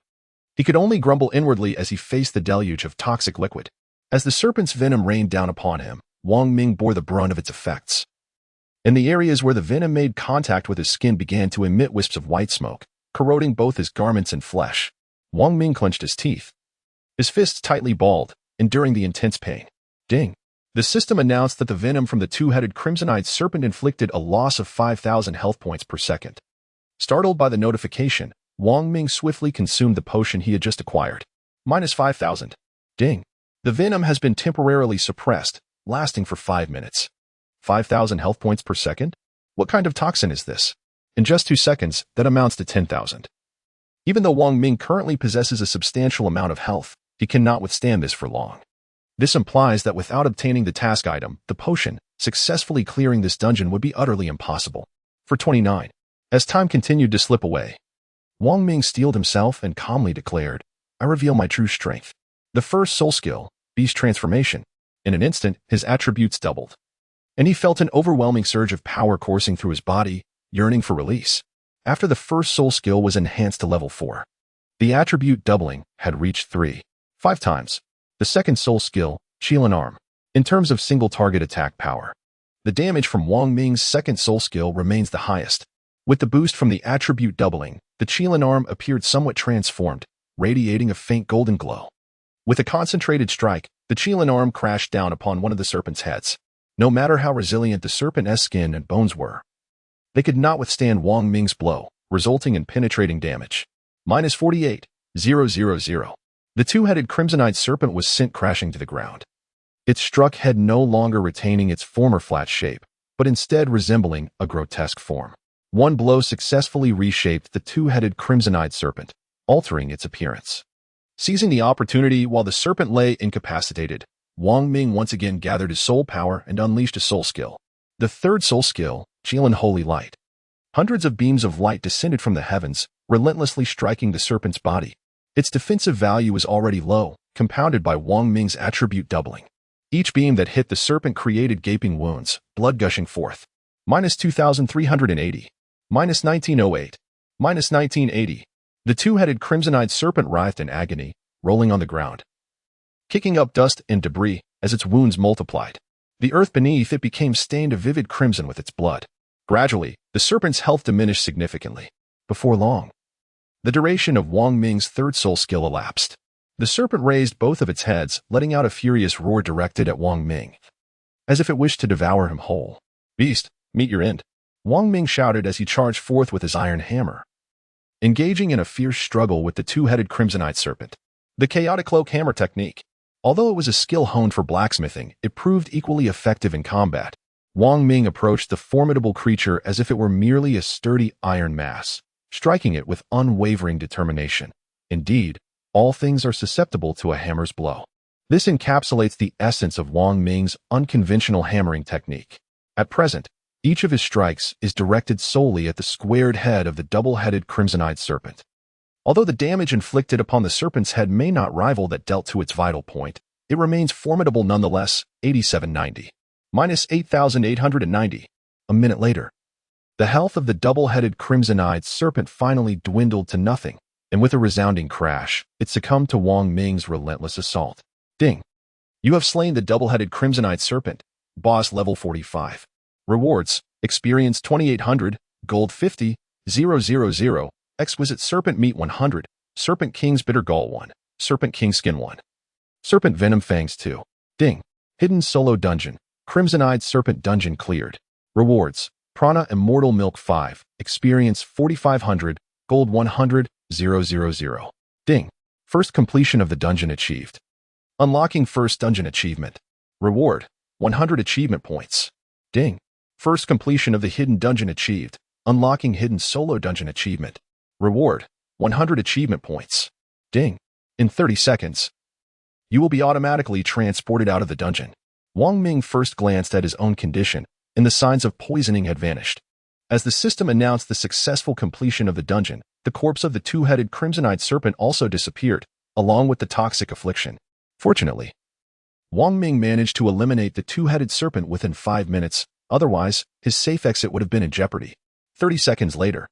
He could only grumble inwardly as he faced the deluge of toxic liquid. As the serpent's venom rained down upon him, Wang Ming bore the brunt of its effects. In the areas where the venom made contact with his skin began to emit wisps of white smoke, corroding both his garments and flesh. Wang Ming clenched his teeth, his fists tightly balled, enduring the intense pain. Ding! The system announced that the venom from the two-headed crimsonite serpent inflicted a loss of 5,000 health points per second. Startled by the notification, Wang Ming swiftly consumed the potion he had just acquired. Minus 5,000. Ding! The venom has been temporarily suppressed, lasting for 5 minutes. 5,000 health points per second? What kind of toxin is this? In just 2 seconds, that amounts to 10,000. Even though Wang Ming currently possesses a substantial amount of health, he cannot withstand this for long. This implies that without obtaining the task item, the potion, successfully clearing this dungeon would be utterly impossible. For 29. As time continued to slip away, Wang Ming steeled himself and calmly declared, "I reveal my true strength." The first soul skill, Beast Transformation. In an instant, his attributes doubled, and he felt an overwhelming surge of power coursing through his body, yearning for release. After the first soul skill was enhanced to level 4, the attribute doubling had reached 5 times. The second soul skill, Qilin Arm. In terms of single target attack power, the damage from Wang Ming's second soul skill remains the highest. With the boost from the attribute doubling, the Qilin Arm appeared somewhat transformed, radiating a faint golden glow. With a concentrated strike, the Qilin Arm crashed down upon one of the serpent's heads. No matter how resilient the serpent's skin and bones were, they could not withstand Wang Ming's blow, resulting in penetrating damage. Minus 48,000. The two-headed crimsonite serpent was sent crashing to the ground. Its struck head no longer retaining its former flat shape, but instead resembling a grotesque form. One blow successfully reshaped the two-headed crimsonite serpent, altering its appearance. Seizing the opportunity while the serpent lay incapacitated, Wang Ming once again gathered his soul power and unleashed a soul skill. The third soul skill, Qilin Holy Light. Hundreds of beams of light descended from the heavens, relentlessly striking the serpent's body. Its defensive value was already low, compounded by Wang Ming's attribute doubling. Each beam that hit the serpent created gaping wounds, blood gushing forth. Minus 2,380. Minus 1908. Minus 1980. The two-headed crimsonite serpent writhed in agony, rolling on the ground, kicking up dust and debris as its wounds multiplied. The earth beneath it became stained a vivid crimson with its blood. Gradually, the serpent's health diminished significantly. Before long, the duration of Wang Ming's third soul skill elapsed. The serpent raised both of its heads, letting out a furious roar directed at Wang Ming, as if it wished to devour him whole. "Beast, meet your end," Wang Ming shouted as he charged forth with his iron hammer, engaging in a fierce struggle with the two-headed crimsonite serpent. The chaotic cloak hammer technique. Although it was a skill honed for blacksmithing, it proved equally effective in combat. Wang Ming approached the formidable creature as if it were merely a sturdy iron mass, striking it with unwavering determination. Indeed, all things are susceptible to a hammer's blow. This encapsulates the essence of Wang Ming's unconventional hammering technique. At present, each of his strikes is directed solely at the squared head of the double-headed crimsonite serpent. Although the damage inflicted upon the serpent's head may not rival that dealt to its vital point, it remains formidable nonetheless. 8790. Minus 8,890. A minute later, the health of the double-headed crimson-eyed serpent finally dwindled to nothing, and with a resounding crash, it succumbed to Wang Ming's relentless assault. Ding! You have slain the double-headed crimson-eyed serpent. Boss level 45. Rewards: experience 2800, gold 50, 000, exquisite serpent meat 100, serpent king's bitter gall 1, serpent king skin 1, serpent venom fangs 2. Ding! Hidden solo dungeon, crimson-eyed serpent dungeon cleared. Rewards: prana immortal milk 5, experience 4500, gold 100, 000. Ding! First completion of the dungeon achieved. Unlocking first dungeon achievement. Reward: 100 achievement points. Ding! First completion of the hidden dungeon achieved. Unlocking hidden solo dungeon achievement. Reward: 100 achievement points. Ding! In 30 seconds, you will be automatically transported out of the dungeon. Wang Ming first glanced at his own condition, and the signs of poisoning had vanished. As the system announced the successful completion of the dungeon, the corpse of the two-headed crimsonite serpent also disappeared, along with the toxic affliction. Fortunately, Wang Ming managed to eliminate the two-headed serpent within 5 minutes, otherwise, his safe exit would have been in jeopardy. 30 seconds later,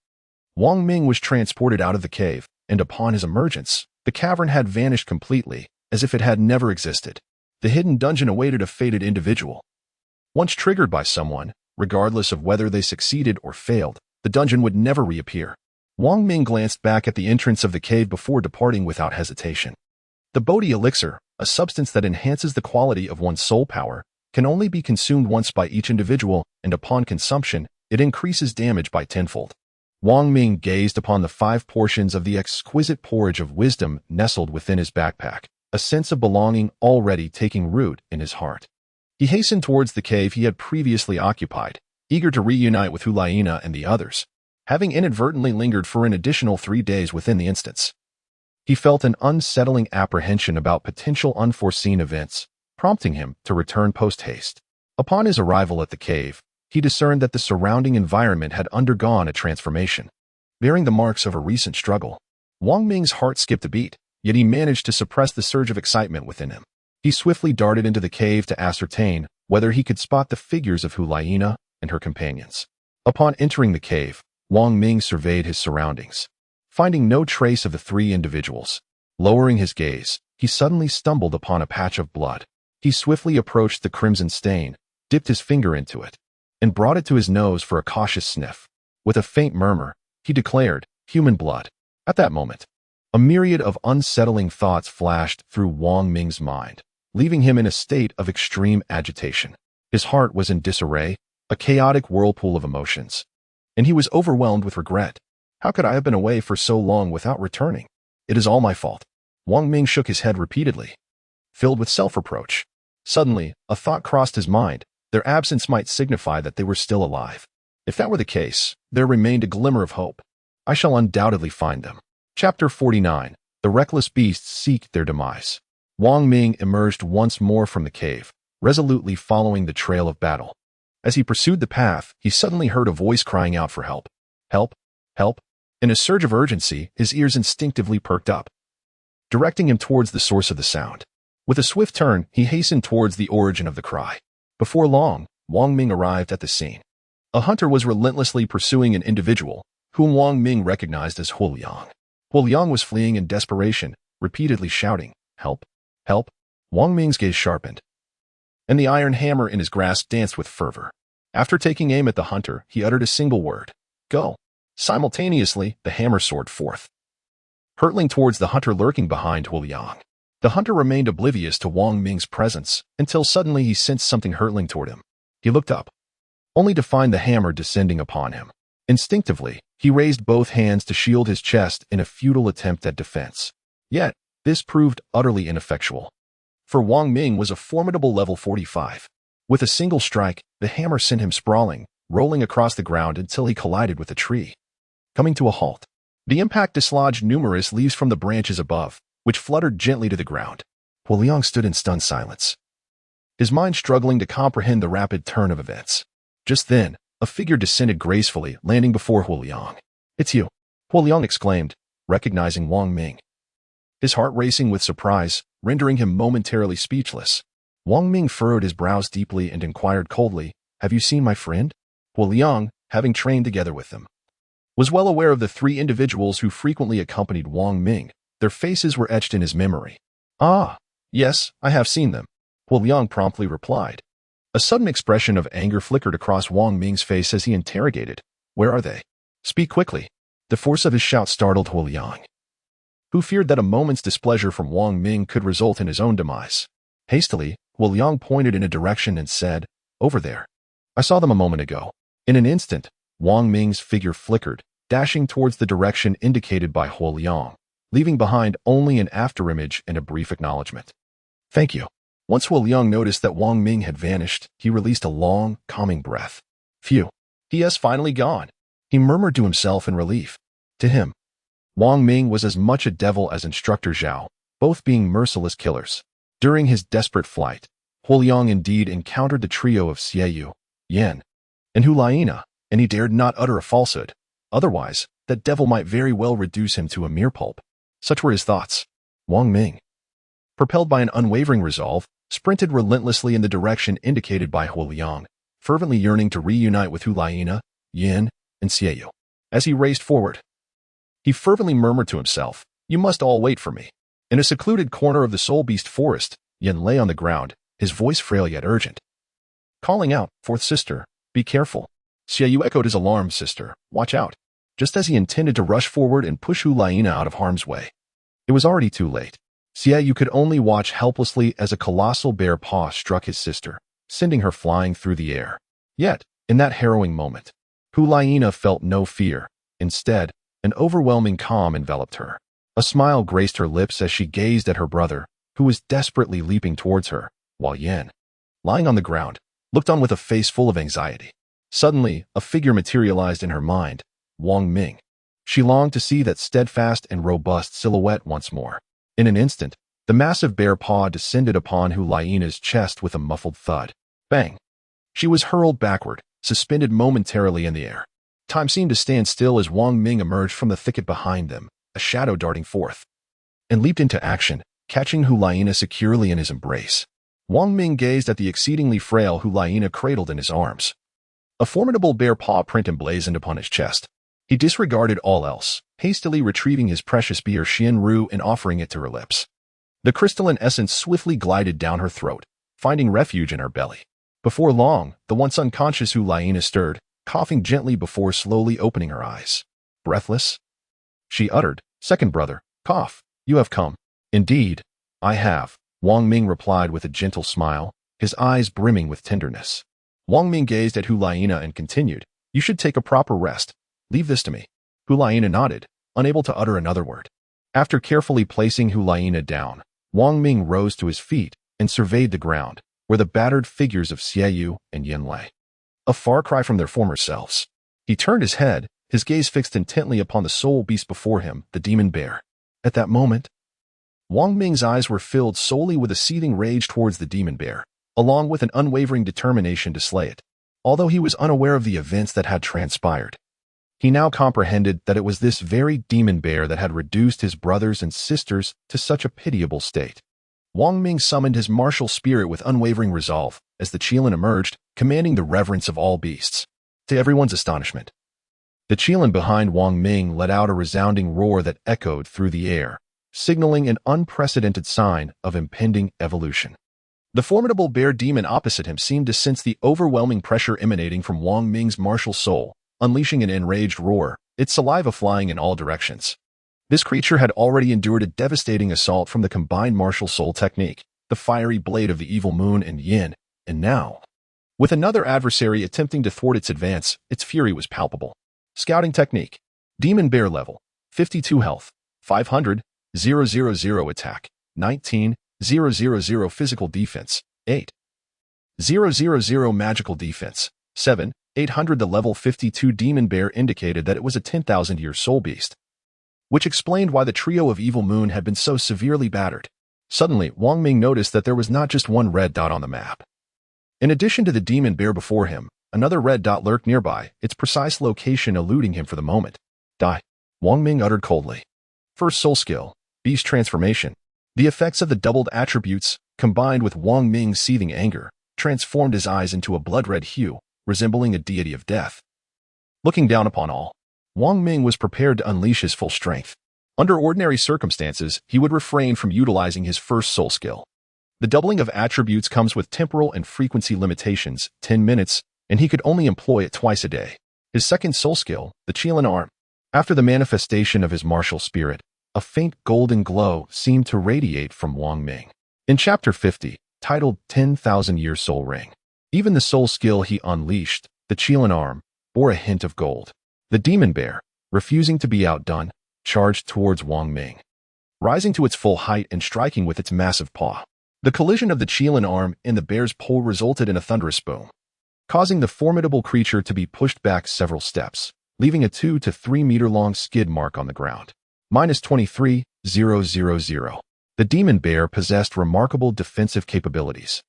Wang Ming was transported out of the cave, and upon his emergence, the cavern had vanished completely, as if it had never existed. The hidden dungeon awaited a fated individual. Once triggered by someone, regardless of whether they succeeded or failed, the dungeon would never reappear. Wang Ming glanced back at the entrance of the cave before departing without hesitation. The Bodhi elixir, a substance that enhances the quality of one's soul power, can only be consumed once by each individual, and upon consumption, it increases damage by tenfold. Wang Ming gazed upon the 5 portions of the exquisite porridge of wisdom nestled within his backpack, a sense of belonging already taking root in his heart. He hastened towards the cave he had previously occupied, eager to reunite with Hulaina and the others, having inadvertently lingered for an additional 3 days within the instance. He felt an unsettling apprehension about potential unforeseen events, prompting him to return post-haste. Upon his arrival at the cave, he discerned that the surrounding environment had undergone a transformation, bearing the marks of a recent struggle. Wang Ming's heart skipped a beat, yet he managed to suppress the surge of excitement within him. He swiftly darted into the cave to ascertain whether he could spot the figures of Hulaina and her companions. Upon entering the cave, Wang Ming surveyed his surroundings, finding no trace of the 3 individuals. Lowering his gaze, he suddenly stumbled upon a patch of blood. He swiftly approached the crimson stain, dipped his finger into it, and brought it to his nose for a cautious sniff. With a faint murmur, he declared, "Human blood." At that moment, a myriad of unsettling thoughts flashed through Wang Ming's mind, leaving him in a state of extreme agitation. His heart was in disarray, a chaotic whirlpool of emotions, and he was overwhelmed with regret. How could I have been away for so long without returning? It is all my fault. Wang Ming shook his head repeatedly, filled with self-reproach. Suddenly, a thought crossed his mind. Their absence might signify that they were still alive. If that were the case, there remained a glimmer of hope. I shall undoubtedly find them. Chapter 49. The reckless beasts seek their demise. Wang Ming emerged once more from the cave, resolutely following the trail of battle. As he pursued the path, he suddenly heard a voice crying out for help. Help! Help! In a surge of urgency, his ears instinctively perked up, directing him towards the source of the sound. With a swift turn, he hastened towards the origin of the cry. Before long, Wang Ming arrived at the scene. A hunter was relentlessly pursuing an individual, whom Wang Ming recognized as Huliang. Huliang was fleeing in desperation, repeatedly shouting, "Help! Help!" Wang Ming's gaze sharpened, and the iron hammer in his grasp danced with fervor. After taking aim at the hunter, he uttered a single word, "Go!" Simultaneously, the hammer soared forth, hurtling towards the hunter lurking behind Huliang. The hunter remained oblivious to Wang Ming's presence until suddenly he sensed something hurtling toward him. He looked up, only to find the hammer descending upon him. Instinctively, he raised both hands to shield his chest in a futile attempt at defense. Yet, this proved utterly ineffectual. For Wang Ming was a formidable level 45. With a single strike, the hammer sent him sprawling, rolling across the ground until he collided with a tree. Coming to a halt, the impact dislodged numerous leaves from the branches above, which fluttered gently to the ground. Huoliang stood in stunned silence, his mind struggling to comprehend the rapid turn of events. Just then, a figure descended gracefully, landing before Huoliang. "It's you," Huoliang exclaimed, recognizing Wang Ming. His heart racing with surprise, rendering him momentarily speechless. Wang Ming furrowed his brows deeply and inquired coldly, "Have you seen my friend?" Huoliang, having trained together with them, was well aware of the three individuals who frequently accompanied Wang Ming. Their faces were etched in his memory. "Ah, yes, I have seen them," Huoliang promptly replied. A sudden expression of anger flickered across Wang Ming's face as he interrogated, "Where are they? Speak quickly." The force of his shout startled Huoliang, who feared that a moment's displeasure from Wang Ming could result in his own demise. Hastily, Huoliang pointed in a direction and said, "Over there. I saw them a moment ago." In an instant, Wang Ming's figure flickered, dashing towards the direction indicated by Huoliang, leaving behind only an afterimage and a brief acknowledgement. "Thank you." Once Huoliang noticed that Wang Ming had vanished, he released a long, calming breath. "Phew, he has finally gone," he murmured to himself in relief. To him, Wang Ming was as much a devil as Instructor Zhao, both being merciless killers. During his desperate flight, Huoliang indeed encountered the trio of Xiaoyu, Yan, and Huolaina, and he dared not utter a falsehood. Otherwise, that devil might very well reduce him to a mere pulp. Such were his thoughts. Wang Ming, propelled by an unwavering resolve, sprinted relentlessly in the direction indicated by Huoliang, fervently yearning to reunite with Huolaina, Yan, and Xiaoyu. As he raced forward, he fervently murmured to himself, "You must all wait for me." In a secluded corner of the Soul Beast forest, Yan lay on the ground, his voice frail yet urgent, calling out, "Fourth sister, be careful." Xiaoyu echoed his alarm, "Sister, watch out," just as he intended to rush forward and push Huolaina out of harm's way. It was already too late. Xiaoyu could only watch helplessly as a colossal bear paw struck his sister, sending her flying through the air. Yet, in that harrowing moment, Huolaina felt no fear. Instead, an overwhelming calm enveloped her. A smile graced her lips as she gazed at her brother, who was desperately leaping towards her, while Yan, lying on the ground, looked on with a face full of anxiety. Suddenly, a figure materialized in her mind, Wang Ming. She longed to see that steadfast and robust silhouette once more. In an instant, the massive bear paw descended upon Huolaina's chest with a muffled thud. Bang! She was hurled backward, suspended momentarily in the air. Time seemed to stand still as Wang Ming emerged from the thicket behind them, a shadow darting forth, and leaped into action, catching Huolaina securely in his embrace. Wang Ming gazed at the exceedingly frail Huolaina cradled in his arms. A formidable bear paw print emblazoned upon his chest. He disregarded all else, hastily retrieving his precious beer Xianru and offering it to her lips. The crystalline essence swiftly glided down her throat, finding refuge in her belly. Before long, the once unconscious Huolaina stirred, coughing gently before slowly opening her eyes. Breathless, she uttered, "Second brother, cough, you have come." "Indeed, I have," Wang Ming replied with a gentle smile, his eyes brimming with tenderness. Wang Ming gazed at Huolaina and continued, "You should take a proper rest. Leave this to me." Huolaina nodded, unable to utter another word. After carefully placing Huolaina down, Wang Ming rose to his feet and surveyed the ground, where the battered figures of Xiaoyu and Yan lay, a far cry from their former selves. He turned his head, his gaze fixed intently upon the soul beast before him, the demon bear. At that moment, Wang Ming's eyes were filled solely with a seething rage towards the demon bear, along with an unwavering determination to slay it. Although he was unaware of the events that had transpired, he now comprehended that it was this very demon bear that had reduced his brothers and sisters to such a pitiable state. Wang Ming summoned his martial spirit with unwavering resolve as the Qilin emerged, commanding the reverence of all beasts. To everyone's astonishment, the Qilin behind Wang Ming let out a resounding roar that echoed through the air, signaling an unprecedented sign of impending evolution. The formidable bear demon opposite him seemed to sense the overwhelming pressure emanating from Wang Ming's martial soul, unleashing an enraged roar, its saliva flying in all directions. This creature had already endured a devastating assault from the combined martial soul technique, the fiery blade of the evil moon and yin, and now, with another adversary attempting to thwart its advance, its fury was palpable. Scouting technique. Demon Bear level. 52 health. 500, 000 attack. 19, 000 physical defense. 8. 000 magical defense. 7, 800. The level 52 Demon Bear indicated that it was a 10,000-year soul beast, which explained why the trio of Evil Moon had been so severely battered. Suddenly, Wong Ming noticed that there was not just one red dot on the map. In addition to the Demon Bear before him, another red dot lurked nearby, its precise location eluding him for the moment. Die. Wong Ming uttered coldly. First soul skill, Beast Transformation. The effects of the doubled attributes, combined with Wong Ming's seething anger, transformed his eyes into a blood-red hue, resembling a deity of death. Looking down upon all, Wong Ming was prepared to unleash his full strength. Under ordinary circumstances, he would refrain from utilizing his first soul skill. The doubling of attributes comes with temporal and frequency limitations, 10 minutes, and he could only employ it twice a day. His second soul skill, the Qilin arm. After the manifestation of his martial spirit, a faint golden glow seemed to radiate from Wong Ming. In Chapter 50, titled 10,000-Year Soul Ring, even the soul skill he unleashed, the Qilin arm, bore a hint of gold. The Demon Bear, refusing to be outdone, charged towards Wong Ming, rising to its full height and striking with its massive paw. The collision of the Qilin arm and the bear's pole resulted in a thunderous boom, causing the formidable creature to be pushed back several steps, leaving a 2 to 3 meter long skid mark on the ground. -23,000. The Demon Bear possessed remarkable defensive capabilities,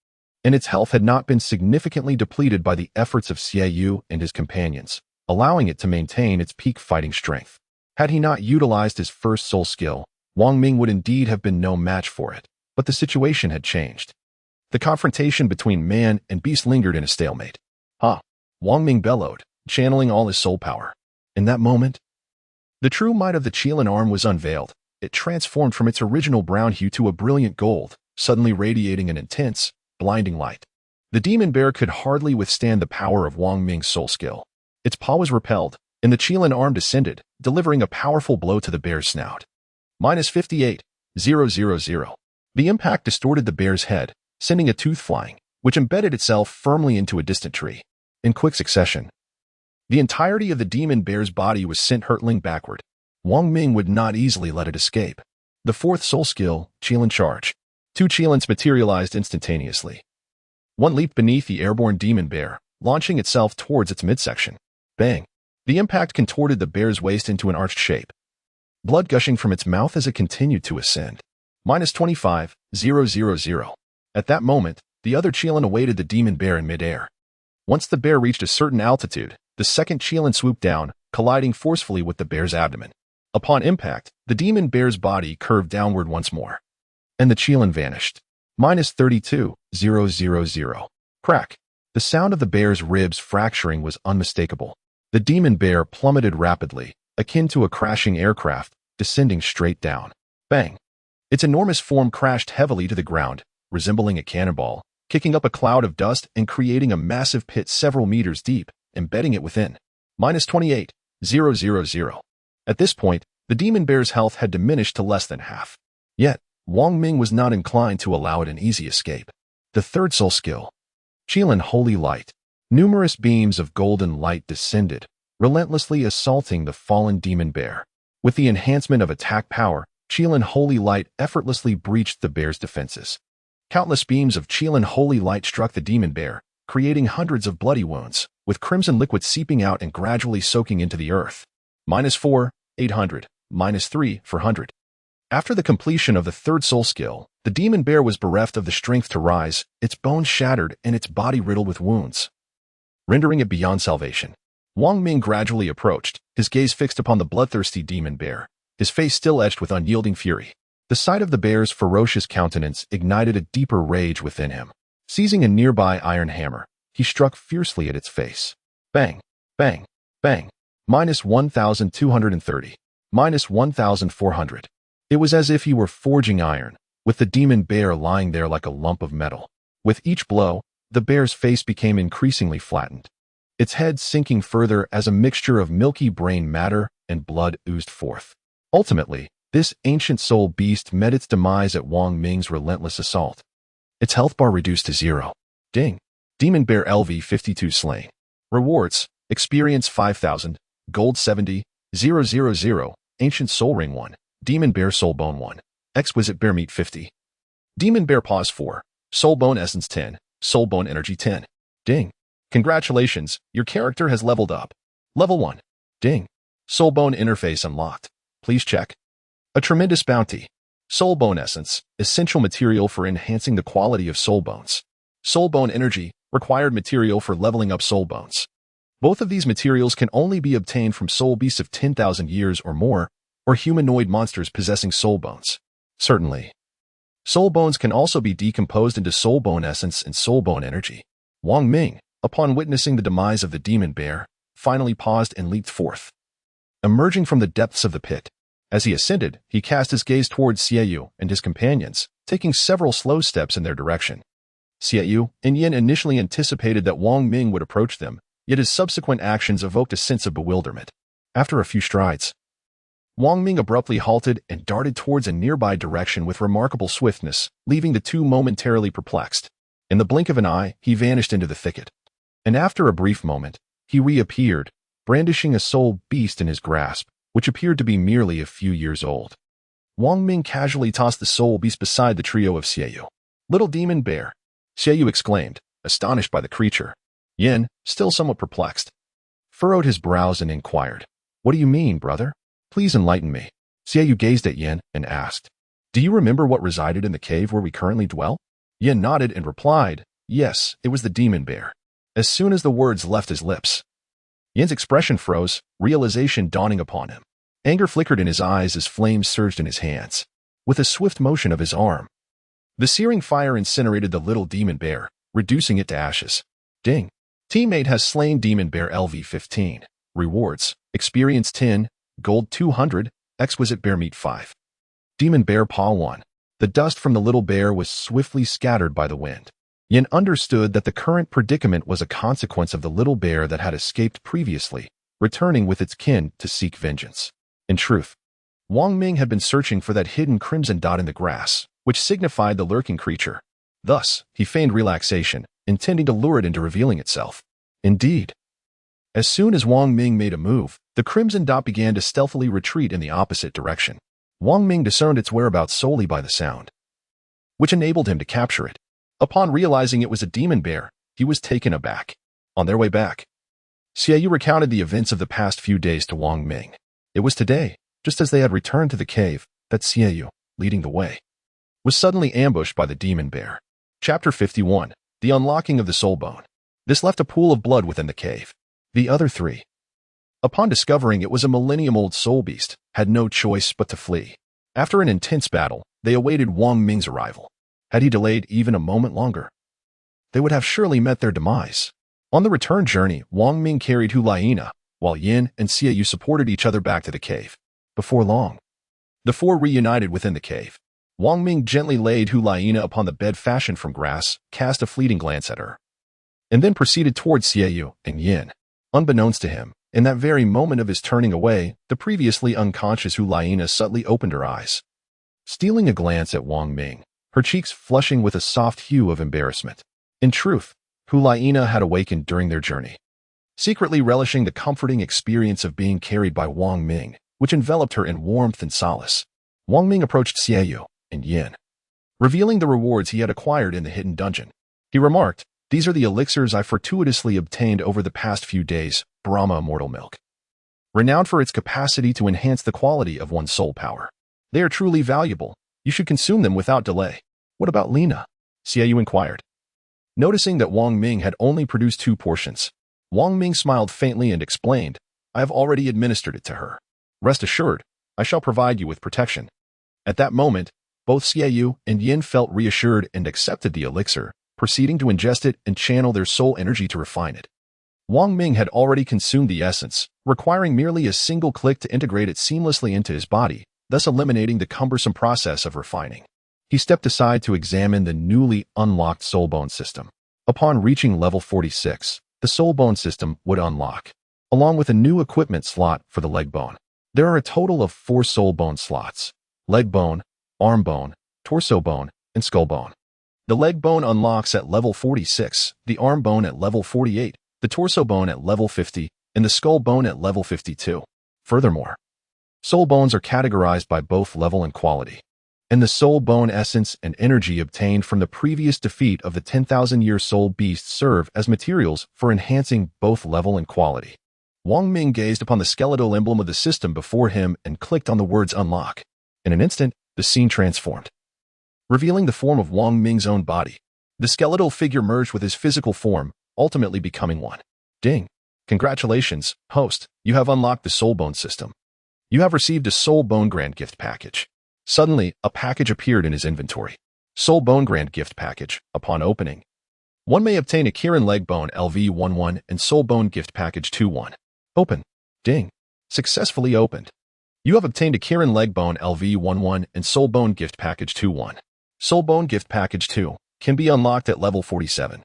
and its health had not been significantly depleted by the efforts of Xie Yu and his companions, allowing it to maintain its peak fighting strength. Had he not utilized his first soul skill, Wong Ming would indeed have been no match for it. But the situation had changed. The confrontation between man and beast lingered in a stalemate. Ha! Wong Ming bellowed, channeling all his soul power. In that moment, the true might of the Qilin arm was unveiled. It transformed from its original brown hue to a brilliant gold, suddenly radiating an intense, blinding light. The Demon Bear could hardly withstand the power of Wong Ming's soul skill. Its paw was repelled, and the Qilin arm descended, delivering a powerful blow to the bear's snout. -58,000. The impact distorted the bear's head, sending a tooth flying, which embedded itself firmly into a distant tree. In quick succession, the entirety of the Demon Bear's body was sent hurtling backward. Wong Ming would not easily let it escape. The fourth soul skill, Qilin Charge. 2 Qilins materialized instantaneously. One leaped beneath the airborne Demon Bear, launching itself towards its midsection. Bang! The impact contorted the bear's waist into an arched shape, blood gushing from its mouth as it continued to ascend. -25,000. At that moment, the other Qilin awaited the Demon Bear in midair. Once the bear reached a certain altitude, the second Qilin swooped down, colliding forcefully with the bear's abdomen. Upon impact, the Demon Bear's body curved downward once more, and the Qilin vanished. -32,000. Crack! The sound of the bear's ribs fracturing was unmistakable. The Demon Bear plummeted rapidly, akin to a crashing aircraft, descending straight down. Bang! Its enormous form crashed heavily to the ground, resembling a cannonball, kicking up a cloud of dust and creating a massive pit several meters deep, embedding it within. -28,000. At this point, the Demon Bear's health had diminished to less than half. Yet, Wong Ming was not inclined to allow it an easy escape. The third soul skill, Qilin Holy Light. Numerous beams of golden light descended, relentlessly assaulting the fallen Demon Bear. With the enhancement of attack power, Qilin Holy Light effortlessly breached the bear's defenses. Countless beams of Qilin Holy Light struck the Demon Bear, creating hundreds of bloody wounds, with crimson liquid seeping out and gradually soaking into the earth. -4,800, -3,400. After the completion of the third soul skill, the Demon Bear was bereft of the strength to rise, its bones shattered and its body riddled with wounds, rendering it beyond salvation. Wong Ming gradually approached, his gaze fixed upon the bloodthirsty Demon Bear, his face still etched with unyielding fury. The sight of the bear's ferocious countenance ignited a deeper rage within him. Seizing a nearby iron hammer, he struck fiercely at its face. Bang! Bang! Bang! -1,230. -1,400. It was as if he were forging iron, with the Demon Bear lying there like a lump of metal. With each blow, the bear's face became increasingly flattened, its head sinking further as a mixture of milky brain matter and blood oozed forth. Ultimately, this ancient soul beast met its demise at Wang Ming's relentless assault. Its health bar reduced to 0. Ding. Demon Bear LV52 slain. Rewards: Experience 5,000, Gold 70, 000, Ancient Soul Ring 1, Demon Bear Soul Bone 1, Exquisite Bear Meat 50. Demon Bear Paws 4, Soul Bone Essence 10, Soul Bone Energy 10. Ding. Congratulations, your character has leveled up. Level 1. Ding. Soul Bone Interface unlocked. Please check. A tremendous bounty. Soul Bone Essence, essential material for enhancing the quality of soul bones. Soul Bone Energy, required material for leveling up soul bones. Both of these materials can only be obtained from soul beasts of 10,000 years or more, or humanoid monsters possessing soul bones. Certainly. Soul bones can also be decomposed into soul bone essence and soul bone energy. Wang Ming, upon witnessing the demise of the demon bear, finally paused and leaped forth. Emerging from the depths of the pit, as he ascended, he cast his gaze towards Xiaoyu and his companions, taking several slow steps in their direction. Xiaoyu and Yin initially anticipated that Wang Ming would approach them, yet his subsequent actions evoked a sense of bewilderment. After a few strides, Wang Ming abruptly halted and darted towards a nearby direction with remarkable swiftness, leaving the two momentarily perplexed. In the blink of an eye, he vanished into the thicket. And after a brief moment, he reappeared, brandishing a soul beast in his grasp, which appeared to be merely a few years old. Wang Ming casually tossed the soul beast beside the trio of Xiaoyu. "Little demon bear," Xiaoyu exclaimed, astonished by the creature. Yin, still somewhat perplexed, furrowed his brows and inquired, "What do you mean, brother? Please enlighten me." Xiaoyu gazed at Yin and asked, "Do you remember what resided in the cave where we currently dwell?" Yin nodded and replied, "Yes, it was the demon bear." As soon as the words left his lips, Yin's expression froze, realization dawning upon him. Anger flickered in his eyes as flames surged in his hands. With a swift motion of his arm, the searing fire incinerated the little demon bear, reducing it to ashes. Ding. Teammate has slain demon bear LV15. Rewards: Experience 10, Gold 200, Exquisite Bear Meat 5. Demon Bear Paw 1. The dust from the little bear was swiftly scattered by the wind. Yin understood that the current predicament was a consequence of the little bear that had escaped previously, returning with its kin to seek vengeance. In truth, Wang Ming had been searching for that hidden crimson dot in the grass, which signified the lurking creature. Thus, he feigned relaxation, intending to lure it into revealing itself. Indeed, as soon as Wang Ming made a move, the crimson dot began to stealthily retreat in the opposite direction. Wang Ming discerned its whereabouts solely by the sound, which enabled him to capture it. Upon realizing it was a demon bear, he was taken aback. On their way back, Xiaoyu recounted the events of the past few days to Wang Ming. It was today, just as they had returned to the cave, that Xiaoyu, leading the way, was suddenly ambushed by the demon bear. Chapter 51. The Unlocking of the Soul Bone. This left a pool of blood within the cave. The other three, upon discovering it was a millennium-old soul beast, had no choice but to flee. After an intense battle, they awaited Wang Ming's arrival. Had he delayed even a moment longer, they would have surely met their demise. On the return journey, Wang Ming carried Hulaina, while Yin and Xiaoyu supported each other back to the cave. Before long, the four reunited within the cave. Wang Ming gently laid Hulaina upon the bed fashioned from grass, cast a fleeting glance at her, and then proceeded towards Xiaoyu and Yin. Unbeknownst to him, in that very moment of his turning away, the previously unconscious Hulaina subtly opened her eyes. Stealing a glance at Wang Ming, her cheeks flushing with a soft hue of embarrassment. In truth, Hulaina had awakened during their journey, secretly relishing the comforting experience of being carried by Wang Ming, which enveloped her in warmth and solace. Wang Ming approached Xiaoyu and Yin, revealing the rewards he had acquired in the hidden dungeon. He remarked, "These are the elixirs I fortuitously obtained over the past few days, Brahma Immortal Milk, renowned for its capacity to enhance the quality of one's soul power. They are truly valuable. You should consume them without delay." "What about Lina?" Xiaoyu inquired. Noticing that Wang Ming had only produced 2 portions, Wang Ming smiled faintly and explained, "I have already administered it to her. Rest assured, I shall provide you with protection." At that moment, both Xiaoyu and Yin felt reassured and accepted the elixir, proceeding to ingest it and channel their soul energy to refine it. Wang Ming had already consumed the essence, requiring merely a single click to integrate it seamlessly into his body, thus eliminating the cumbersome process of refining. He stepped aside to examine the newly unlocked soul bone system. Upon reaching level 46, the soul bone system would unlock, along with a new equipment slot for the leg bone. There are a total of 4 soul bone slots: leg bone, arm bone, torso bone, and skull bone. The leg bone unlocks at level 46, the arm bone at level 48, the torso bone at level 50, and the skull bone at level 52. Furthermore, soul bones are categorized by both level and quality, and the soul bone essence and energy obtained from the previous defeat of the 10,000-year soul beast serve as materials for enhancing both level and quality. Wong Ming gazed upon the skeletal emblem of the system before him and clicked on the words unlock. In an instant, the scene transformed, revealing the form of Wong Ming's own body. The skeletal figure merged with his physical form, ultimately becoming one. Ding! Congratulations, host, you have unlocked the soul bone system. You have received a soul bone grand gift package. Suddenly, a package appeared in his inventory. Soul bone grand gift package. Upon opening, one may obtain a Kirin leg bone LV11 and soul bone gift package 21. Open. Ding. Successfully opened. You have obtained a Kirin leg bone LV11 and soul bone gift package 21. Soul bone gift package 2 can be unlocked at level 47.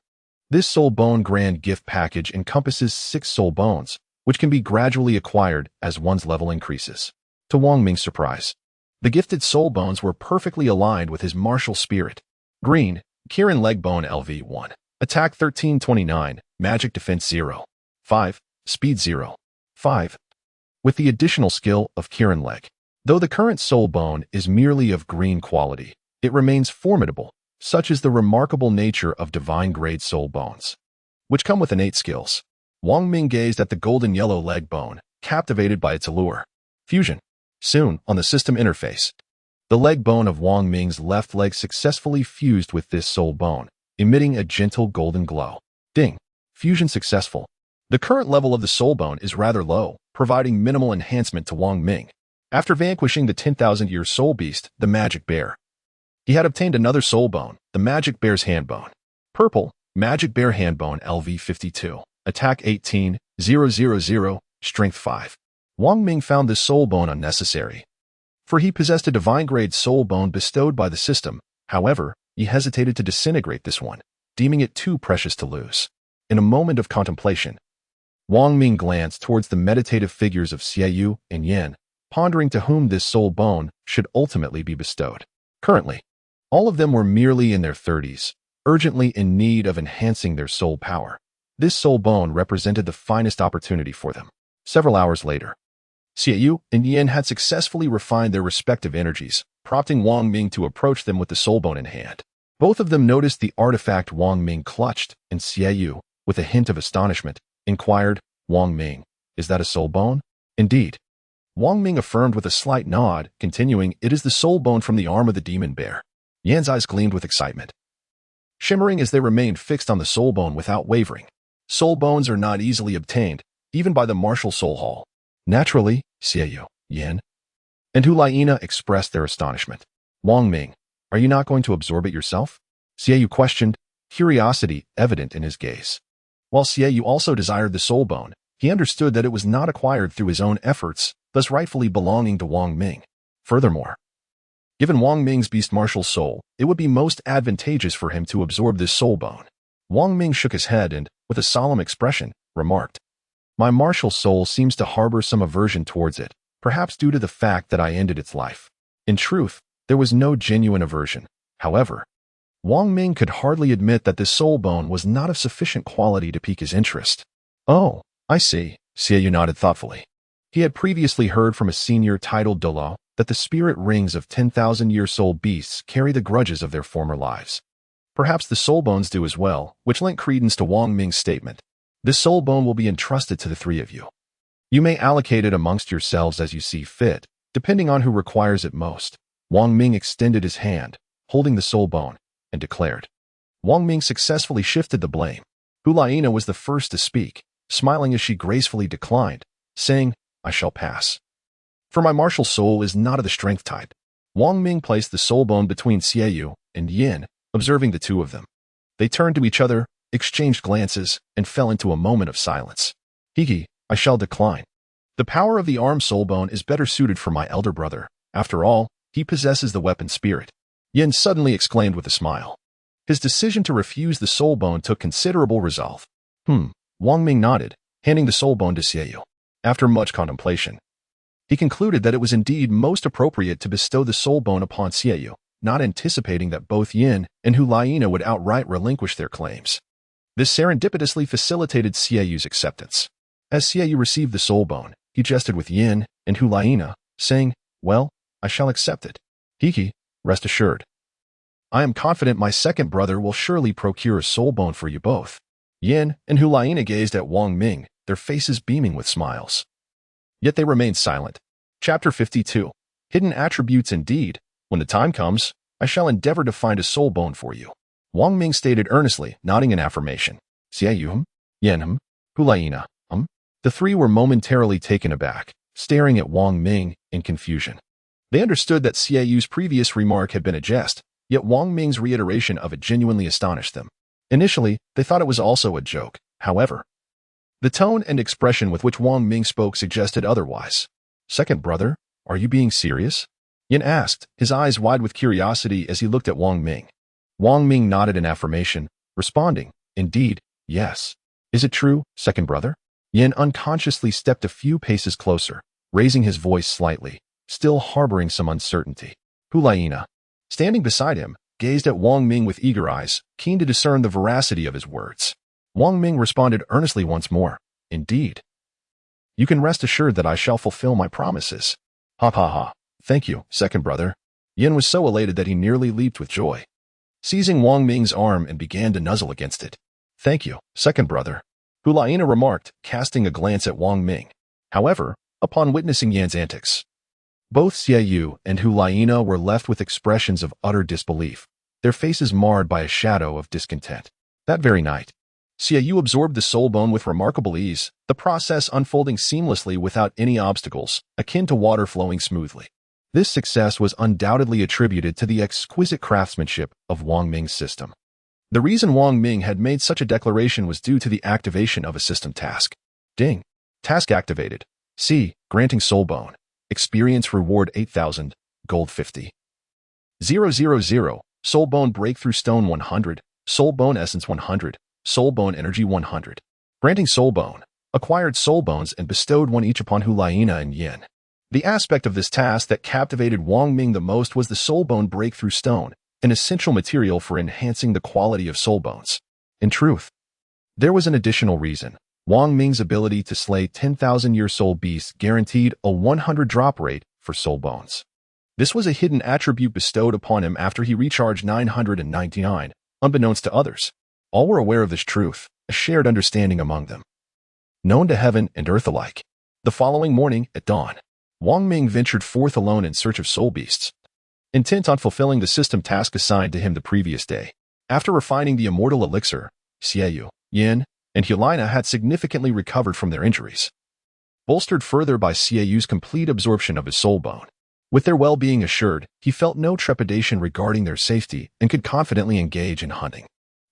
This soul bone grand gift package encompasses 6 soul bones, which can be gradually acquired as one's level increases. To Wong Ming's surprise, the gifted soul bones were perfectly aligned with his martial spirit. Green, Kirin leg bone LV1. Attack 1329, magic defense 0. 5, speed 0. 5. With the additional skill of Kirin leg. Though the current soul bone is merely of green quality, it remains formidable. Such is the remarkable nature of divine-grade soul bones, which come with innate skills. Wong Ming gazed at the golden yellow leg bone, captivated by its allure. Fusion. Soon, on the system interface, the leg bone of Wong Ming's left leg successfully fused with this soul bone, emitting a gentle golden glow. Ding. Fusion successful. The current level of the soul bone is rather low, providing minimal enhancement to Wong Ming. After vanquishing the 10,000-year soul beast, the magic bear, he had obtained another soul bone, the magic bear's hand bone. Purple, magic bear hand bone LV52. Attack 18,000, strength 5. Wong Ming found this soul bone unnecessary, for he possessed a divine-grade soul bone bestowed by the system. However, he hesitated to disintegrate this one, deeming it too precious to lose. In a moment of contemplation, Wong Ming glanced towards the meditative figures of Xiaoyu and Yan, pondering to whom this soul bone should ultimately be bestowed. Currently, all of them were merely in their 30s, urgently in need of enhancing their soul power. This soul bone represented the finest opportunity for them. Several hours later, Xiaoyu and Yan had successfully refined their respective energies, prompting Wong Ming to approach them with the soul bone in hand. Both of them noticed the artifact Wong Ming clutched, and Xiaoyu, with a hint of astonishment, inquired, "Wong Ming, is that a soul bone?" "Indeed." Wong Ming affirmed with a slight nod, continuing, "It is the soul bone from the arm of the demon bear." Yan's eyes gleamed with excitement, shimmering as they remained fixed on the soul bone without wavering. Soul bones are not easily obtained, even by the martial soul hall. Naturally, Xiaoyu, Yan, and Hulaina expressed their astonishment. "Wong Ming, are you not going to absorb it yourself?" Xiaoyu questioned, curiosity evident in his gaze. While Xiaoyu also desired the soul bone, he understood that it was not acquired through his own efforts, thus rightfully belonging to Wong Ming. Furthermore, given Wong Ming's beast martial soul, it would be most advantageous for him to absorb this soul bone. Wong Ming shook his head and, with a solemn expression, remarked, "My martial soul seems to harbor some aversion towards it, perhaps due to the fact that I ended its life." In truth, there was no genuine aversion. However, Wong Ming could hardly admit that this soul bone was not of sufficient quality to pique his interest. "Oh, I see," Xiaoyu nodded thoughtfully. He had previously heard from a senior titled Douluo that the spirit rings of 10,000-year soul beasts carry the grudges of their former lives. Perhaps the soul bones do as well, which lent credence to Wong Ming's statement. "This soul bone will be entrusted to the 3 of you. You may allocate it amongst yourselves as you see fit, depending on who requires it most." Wong Ming extended his hand, holding the soul bone, and declared. Wong Ming successfully shifted the blame. Hulaina was the first to speak, smiling as she gracefully declined, saying, "I shall pass. For my martial soul is not of the strength type." Wong Ming placed the soul bone between Xiaoyu and Yin, observing the two of them. They turned to each other, exchanged glances, and fell into a moment of silence. "Hiki, I shall decline. The power of the arm soul bone is better suited for my elder brother. After all, he possesses the weapon spirit." Yin suddenly exclaimed with a smile. His decision to refuse the soul bone took considerable resolve. Wong Ming nodded, handing the soul bone to Xiaoyu. After much contemplation, He concluded that it was indeed most appropriate to bestow the soul bone upon Xiaoyu, not anticipating that both Yin and Hulaina would outright relinquish their claims. This serendipitously facilitated Xiaoyu's acceptance. As Xiaoyu received the soul bone, he jested with Yin and Hulaina, saying, "Well, I shall accept it. Hiki, rest assured. I am confident my second brother will surely procure a soul bone for you both." Yin and Hulaina gazed at Wang Ming, their faces beaming with smiles. Yet they remained silent. Chapter 52. Hidden Attributes. Indeed, when the time comes, I shall endeavor to find a soul bone for you, Wang Ming stated earnestly, nodding in affirmation. Xiaoyu, Yin, Hulaina, The three were momentarily taken aback, staring at Wang Ming in confusion. They understood that Xiaoyu's previous remark had been a jest, yet Wang Ming's reiteration of it genuinely astonished them. Initially, they thought it was also a joke, however. The tone and expression with which Wang Ming spoke suggested otherwise. "Second brother, are you being serious?" Yin asked, his eyes wide with curiosity as he looked at Wang Ming. Wang Ming nodded in affirmation, responding, "Indeed, yes. Is it true, second brother?" Yin unconsciously stepped a few paces closer, raising his voice slightly, still harboring some uncertainty. Hulaina, standing beside him, gazed at Wang Ming with eager eyes, keen to discern the veracity of his words. Wang Ming responded earnestly once more, "Indeed. You can rest assured that I shall fulfill my promises." Ha ha ha. Thank you, second brother. Yin was so elated that he nearly leaped with joy, seizing Wang Ming's arm and began to nuzzle against it. "Thank you, second brother," Hulaina remarked, casting a glance at Wang Ming. However, upon witnessing Yan's antics, both Xiaoyu and Hulaina were left with expressions of utter disbelief, their faces marred by a shadow of discontent. That very night, Xiaoyu absorbed the soul bone with remarkable ease, the process unfolding seamlessly without any obstacles, akin to water flowing smoothly. This success was undoubtedly attributed to the exquisite craftsmanship of Wang Ming's system. The reason Wang Ming had made such a declaration was due to the activation of a system task. Ding. Task activated. C. Granting soul bone. Experience reward 8,000, gold 50. 000, soul bone breakthrough stone 100, soul bone essence 100, soul bone energy 100. Granting soul bone. Acquired soul bones and bestowed one each upon Hulaina and Yin. The aspect of this task that captivated Wang Ming the most was the soul bone breakthrough stone, an essential material for enhancing the quality of soul bones. In truth, there was an additional reason. Wang Ming's ability to slay 10,000-year soul beasts guaranteed a 100 drop rate for soul bones. This was a hidden attribute bestowed upon him after he recharged 999, unbeknownst to others. All were aware of this truth, a shared understanding among them, known to heaven and earth alike. The following morning, at dawn, Wang Ming ventured forth alone in search of soul beasts, intent on fulfilling the system task assigned to him the previous day. After refining the immortal elixir, Xiaoyu, Yin, and Hulaina had significantly recovered from their injuries, bolstered further by Xiaoyu's complete absorption of his soul bone. With their well-being assured, he felt no trepidation regarding their safety and could confidently engage in hunting.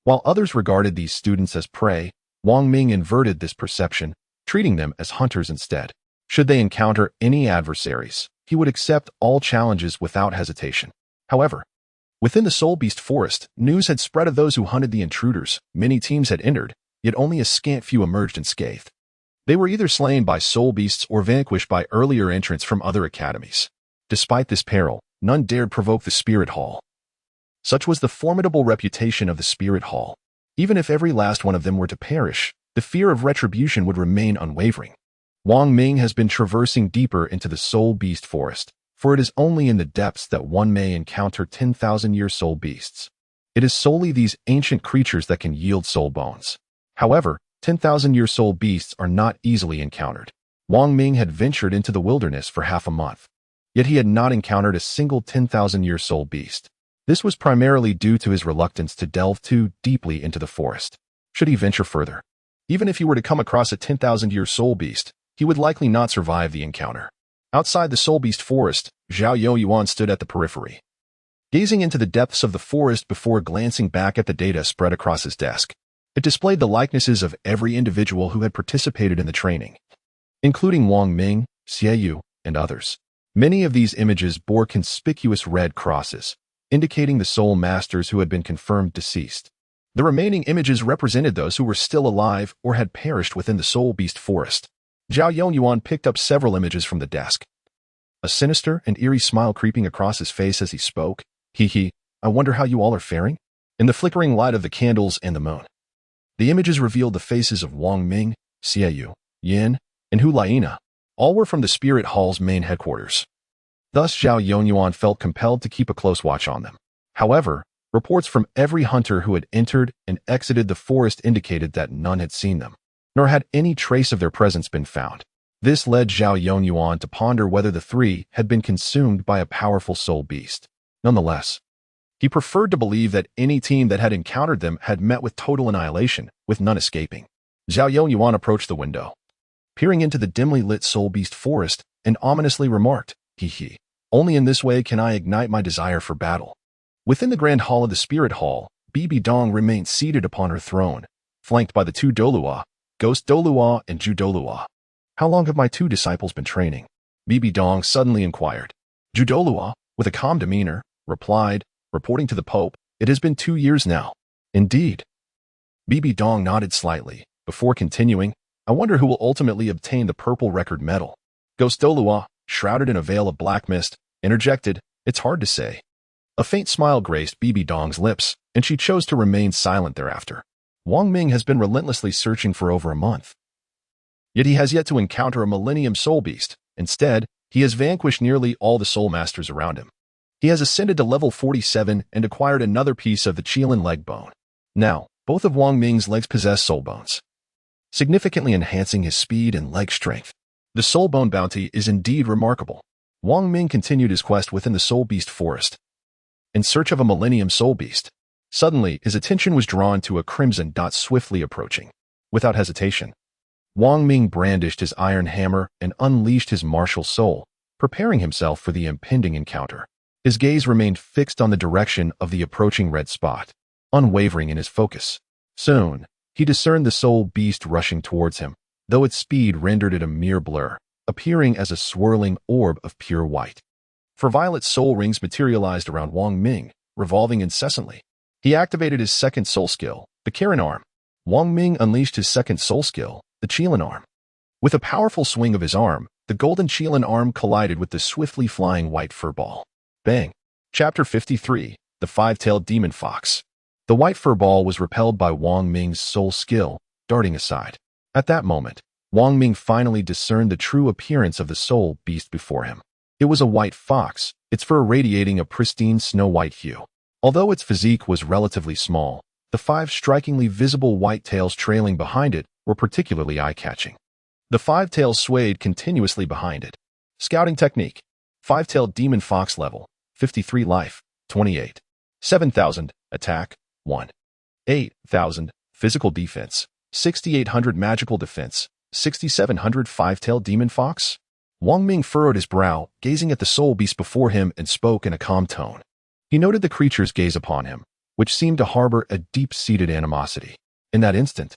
While others regarded these students as prey, Wang Ming inverted this perception, treating them as hunters instead. Should they encounter any adversaries, he would accept all challenges without hesitation. However, within the Soul Beast Forest, news had spread of those who hunted the intruders. Many teams had entered, yet only a scant few emerged unscathed. They were either slain by soul beasts or vanquished by earlier entrants from other academies. Despite this peril, none dared provoke the Spirit Hall. Such was the formidable reputation of the Spirit Hall. Even if every last one of them were to perish, the fear of retribution would remain unwavering. Wang Ming has been traversing deeper into the Soul Beast Forest, for it is only in the depths that one may encounter 10,000-year soul beasts. It is solely these ancient creatures that can yield soul bones. However, 10,000-year soul beasts are not easily encountered. Wang Ming had ventured into the wilderness for half a month, yet he had not encountered a single 10,000-year soul beast. This was primarily due to his reluctance to delve too deeply into the forest. Should he venture further, even if he were to come across a 10,000-year soul beast, he would likely not survive the encounter. Outside the Soul Beast Forest, Zhao Yuan stood at the periphery, gazing into the depths of the forest before glancing back at the data spread across his desk. It displayed the likenesses of every individual who had participated in the training, including Wang Ming, Xiaoyu, and others. Many of these images bore conspicuous red crosses, indicating the soul masters who had been confirmed deceased. The remaining images represented those who were still alive or had perished within the Soul Beast Forest. Zhao Yuan picked up several images from the desk, a sinister and eerie smile creeping across his face as he spoke. Hee hee, I wonder how you all are faring? In the flickering light of the candles and the moon, the images revealed the faces of Wang Ming, Xiaoyu, Yin, and Hu Laina. All were from the Spirit Hall's main headquarters. Thus, Zhao Yonyuan felt compelled to keep a close watch on them. However, reports from every hunter who had entered and exited the forest indicated that none had seen them, nor had any trace of their presence been found. This led Zhao Yonyuan to ponder whether the three had been consumed by a powerful soul beast. Nonetheless, he preferred to believe that any team that had encountered them had met with total annihilation, with none escaping. Zhao Yonyuan approached the window, peering into the dimly lit soul beast forest, and ominously remarked, hee hee, only in this way can I ignite my desire for battle. Within the grand hall of the Spirit Hall, Bibi Dong remained seated upon her throne, flanked by the two Douluo, Ghost Douluo and Ju Douluo. How long have my two disciples been training? Bibi Dong suddenly inquired. Ju Douluo, with a calm demeanor, replied, reporting to the Pope, it has been 2 years now. Indeed. Bibi Dong nodded slightly, before continuing, I wonder who will ultimately obtain the purple record medal. Ghost Douluo, shrouded in a veil of black mist, interjected, it's hard to say. A faint smile graced Bibi Dong's lips, and she chose to remain silent thereafter. Wong Ming has been relentlessly searching for over a month. Yet he has yet to encounter a Millennium Soul Beast. Instead, he has vanquished nearly all the Soul Masters around him. He has ascended to level 47 and acquired another piece of the Qilin leg bone. Now, both of Wong Ming's legs possess soul bones, significantly enhancing his speed and leg strength. The soul bone bounty is indeed remarkable. Wong Ming continued his quest within the Soul Beast forest, in search of a Millennium Soul Beast. Suddenly, his attention was drawn to a crimson dot swiftly approaching. Without hesitation, Wong Ming brandished his iron hammer and unleashed his martial soul, preparing himself for the impending encounter. His gaze remained fixed on the direction of the approaching red spot, unwavering in his focus. Soon, he discerned the soul beast rushing towards him, though its speed rendered it a mere blur, appearing as a swirling orb of pure white. For violet soul rings materialized around Wong Ming, revolving incessantly. He activated his second soul skill, the Karen arm. Wong Ming unleashed his second soul skill, the Qilin arm. With a powerful swing of his arm, the golden Qilin arm collided with the swiftly flying white fur ball. Bang! Chapter 53, The Five-Tailed Demon Fox. The white fur ball was repelled by Wong Ming's soul skill, darting aside. At that moment, Wong Ming finally discerned the true appearance of the soul beast before him. It was a white fox, its fur radiating a pristine snow-white hue. Although its physique was relatively small, the 5 strikingly visible white tails trailing behind it were particularly eye-catching. The 5 tails swayed continuously behind it. Scouting technique. 5-tailed demon fox level, 53 life, 28. 7,000, attack, 1. 8,000, physical defense, 6,800 magical defense, 6,700 5-tailed demon fox. Wong Ming furrowed his brow, gazing at the soul beast before him and spoke in a calm tone. He noted the creature's gaze upon him, which seemed to harbor a deep-seated animosity. In that instant,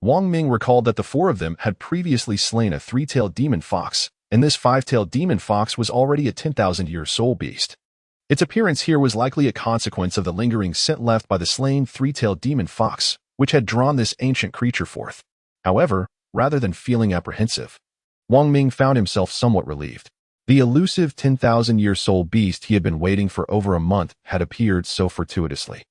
Wong Ming recalled that the 4 of them had previously slain a 3-tailed demon fox, and this 5-tailed demon fox was already a 10,000-year soul beast. Its appearance here was likely a consequence of the lingering scent left by the slain 3-tailed demon fox, which had drawn this ancient creature forth. However, rather than feeling apprehensive, Wong Ming found himself somewhat relieved. The elusive 10,000-year soul beast he had been waiting for over a month had appeared so fortuitously.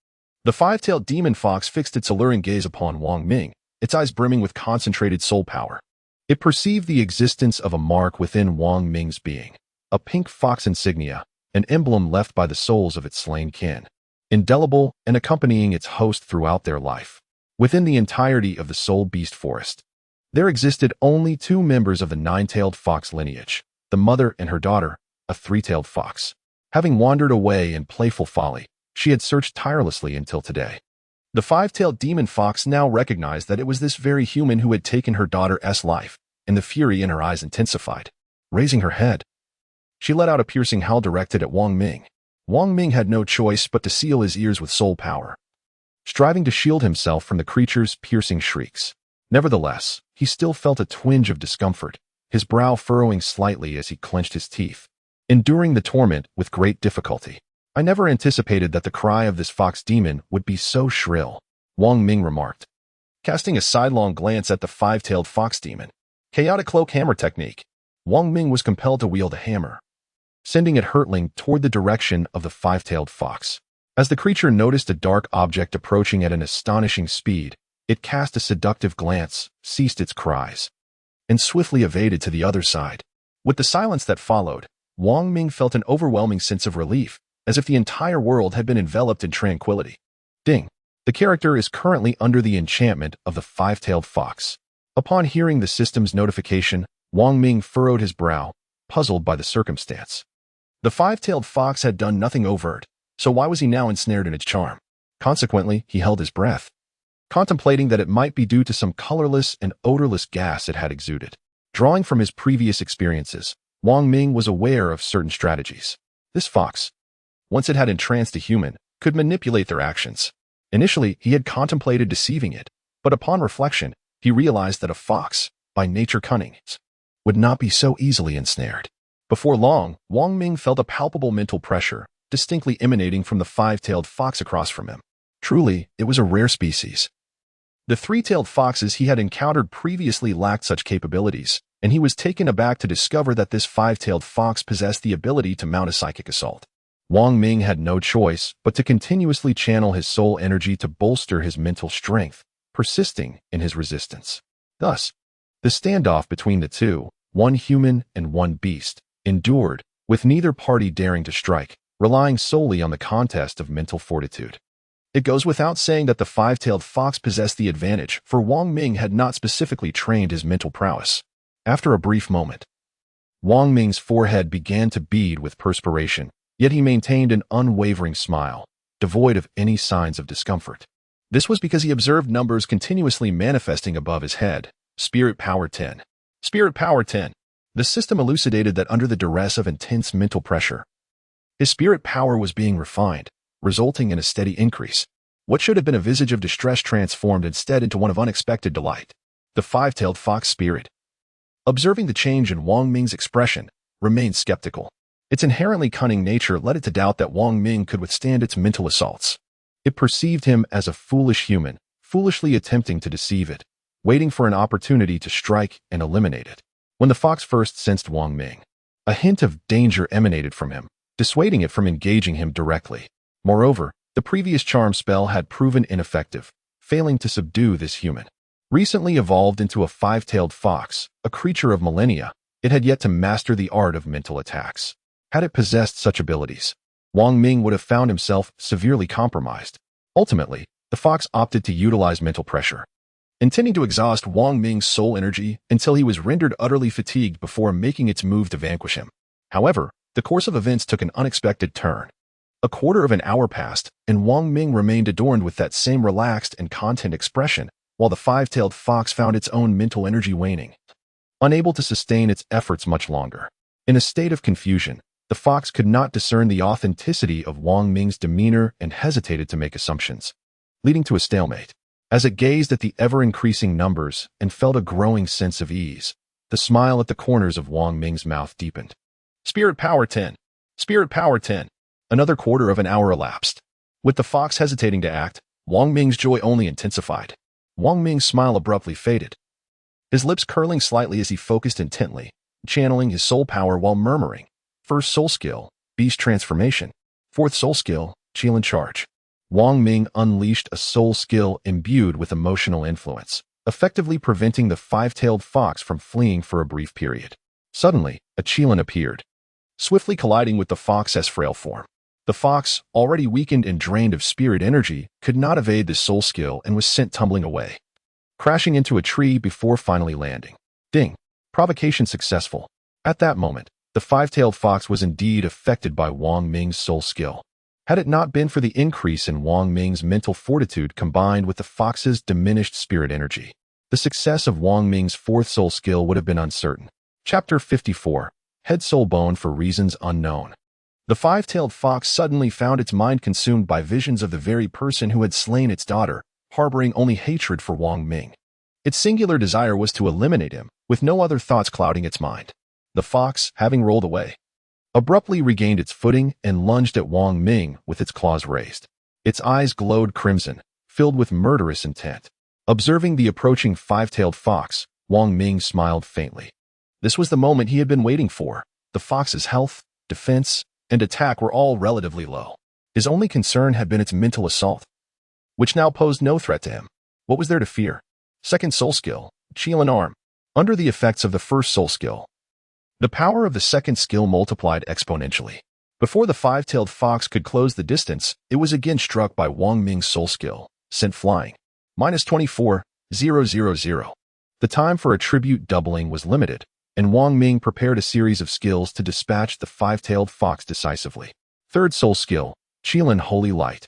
The 5-tailed demon fox fixed its alluring gaze upon Wong Ming, its eyes brimming with concentrated soul power. It perceived the existence of a mark within Wong Ming's being, a pink fox insignia, an emblem left by the souls of its slain kin, indelible and accompanying its host throughout their life. Within the entirety of the soul beast forest, there existed only 2 members of the 9-tailed fox lineage, the mother and her daughter, a 3-tailed fox. Having wandered away in playful folly, she had searched tirelessly until today. The 5-tailed demon fox now recognized that it was this very human who had taken her daughter's life, and the fury in her eyes intensified. Raising her head, she let out a piercing howl directed at Wong Ming. Wong Ming had no choice but to seal his ears with soul power, striving to shield himself from the creature's piercing shrieks. Nevertheless, he still felt a twinge of discomfort, his brow furrowing slightly as he clenched his teeth, enduring the torment with great difficulty. I never anticipated that the cry of this fox demon would be so shrill, Wong Ming remarked, casting a sidelong glance at the 5-tailed fox demon. Chaotic cloak hammer technique. Wong Ming was compelled to wield a hammer, sending it hurtling toward the direction of the five-tailed fox. As the creature noticed a dark object approaching at an astonishing speed, it cast a seductive glance, ceased its cries, and swiftly evaded to the other side. With the silence that followed, Wang Ming felt an overwhelming sense of relief, as if the entire world had been enveloped in tranquility. Ding. The character is currently under the enchantment of the five-tailed fox. Upon hearing the system's notification, Wang Ming furrowed his brow, puzzled by the circumstance. The five-tailed fox had done nothing overt, so why was he now ensnared in its charm? Consequently, he held his breath, contemplating that it might be due to some colorless and odorless gas it had exuded. Drawing from his previous experiences, Wang Ming was aware of certain strategies. This fox, once it had entranced a human, could manipulate their actions. Initially, he had contemplated deceiving it, but upon reflection, he realized that a fox, by nature cunning, would not be so easily ensnared. Before long, Wang Ming felt a palpable mental pressure, distinctly emanating from the five-tailed fox across from him. Truly, it was a rare species. The three-tailed foxes he had encountered previously lacked such capabilities, and he was taken aback to discover that this five-tailed fox possessed the ability to mount a psychic assault. Wang Ming had no choice but to continuously channel his soul energy to bolster his mental strength, persisting in his resistance. Thus, the standoff between the two, one human and one beast, endured, with neither party daring to strike, relying solely on the contest of mental fortitude. It goes without saying that the five-tailed fox possessed the advantage, for Wang Ming had not specifically trained his mental prowess. After a brief moment, Wang Ming's forehead began to bead with perspiration, yet he maintained an unwavering smile, devoid of any signs of discomfort. This was because he observed numbers continuously manifesting above his head. Spirit Power 10. Spirit Power 10. The system elucidated that under the duress of intense mental pressure, his spirit power was being refined, resulting in a steady increase. What should have been a visage of distress transformed instead into one of unexpected delight. The five-tailed fox spirit, observing the change in Wang Ming's expression, remained skeptical. Its inherently cunning nature led it to doubt that Wang Ming could withstand its mental assaults. It perceived him as a foolish human, foolishly attempting to deceive it, waiting for an opportunity to strike and eliminate it. When the fox first sensed Wang Ming, a hint of danger emanated from him, dissuading it from engaging him directly. Moreover, the previous charm spell had proven ineffective, failing to subdue this human. Recently evolved into a five-tailed fox, a creature of millennia, it had yet to master the art of mental attacks. Had it possessed such abilities, Wang Ming would have found himself severely compromised. Ultimately, the fox opted to utilize mental pressure, intending to exhaust Wang Ming's soul energy until he was rendered utterly fatigued before making its move to vanquish him. However, the course of events took an unexpected turn. A quarter of an hour passed, and Wang Ming remained adorned with that same relaxed and content expression, while the five-tailed fox found its own mental energy waning, unable to sustain its efforts much longer. In a state of confusion, the fox could not discern the authenticity of Wang Ming's demeanor and hesitated to make assumptions, leading to a stalemate. As it gazed at the ever-increasing numbers and felt a growing sense of ease, the smile at the corners of Wang Ming's mouth deepened. Spirit Power 10. Spirit Power 10. Another quarter of an hour elapsed. With the fox hesitating to act, Wang Ming's joy only intensified. Wang Ming's smile abruptly faded, his lips curling slightly as he focused intently, channeling his soul power while murmuring. First soul skill, Beast Transformation. Fourth soul skill, Qilin Charge. Wang Ming unleashed a soul skill imbued with emotional influence, effectively preventing the five-tailed fox from fleeing for a brief period. Suddenly, a Qilin appeared, swiftly colliding with the fox's frail form. The fox, already weakened and drained of spirit energy, could not evade this soul skill and was sent tumbling away, crashing into a tree before finally landing. Ding! Provocation successful. At that moment, the five-tailed fox was indeed affected by Wang Ming's soul skill. Had it not been for the increase in Wang Ming's mental fortitude combined with the fox's diminished spirit energy, the success of Wang Ming's fourth soul skill would have been uncertain. Chapter 54. Head Soul Bone for Reasons Unknown. The five-tailed fox suddenly found its mind consumed by visions of the very person who had slain its daughter, harboring only hatred for Wang Ming. Its singular desire was to eliminate him, with no other thoughts clouding its mind. The fox, having rolled away, abruptly regained its footing and lunged at Wang Ming with its claws raised. Its eyes glowed crimson, filled with murderous intent. Observing the approaching five-tailed fox, Wang Ming smiled faintly. This was the moment he had been waiting for. The fox's health, defense, and attack were all relatively low. His only concern had been its mental assault, which now posed no threat to him. What was there to fear? Second soul skill, Qilin arm. Under the effects of the first soul skill, the power of the second skill multiplied exponentially. Before the five-tailed fox could close the distance, it was again struck by Wang Ming's soul skill, sent flying. -24,000. The time for attribute doubling was limited, and Wang Ming prepared a series of skills to dispatch the five-tailed fox decisively. Third soul skill, Qilin Holy Light.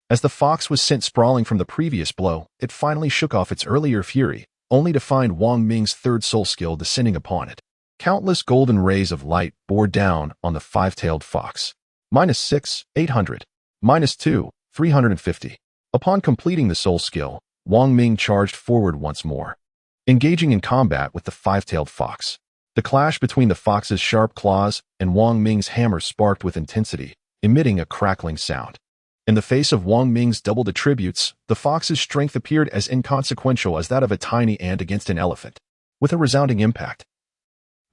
As the fox was sent sprawling from the previous blow, it finally shook off its earlier fury, only to find Wang Ming's third soul skill descending upon it. Countless golden rays of light bore down on the five-tailed fox. -6, 800. -2, 350. Upon completing the soul skill, Wang Ming charged forward once more, engaging in combat with the five-tailed fox. The clash between the fox's sharp claws and Wang Ming's hammer sparked with intensity, emitting a crackling sound. In the face of Wang Ming's doubled attributes, the fox's strength appeared as inconsequential as that of a tiny ant against an elephant. With a resounding impact,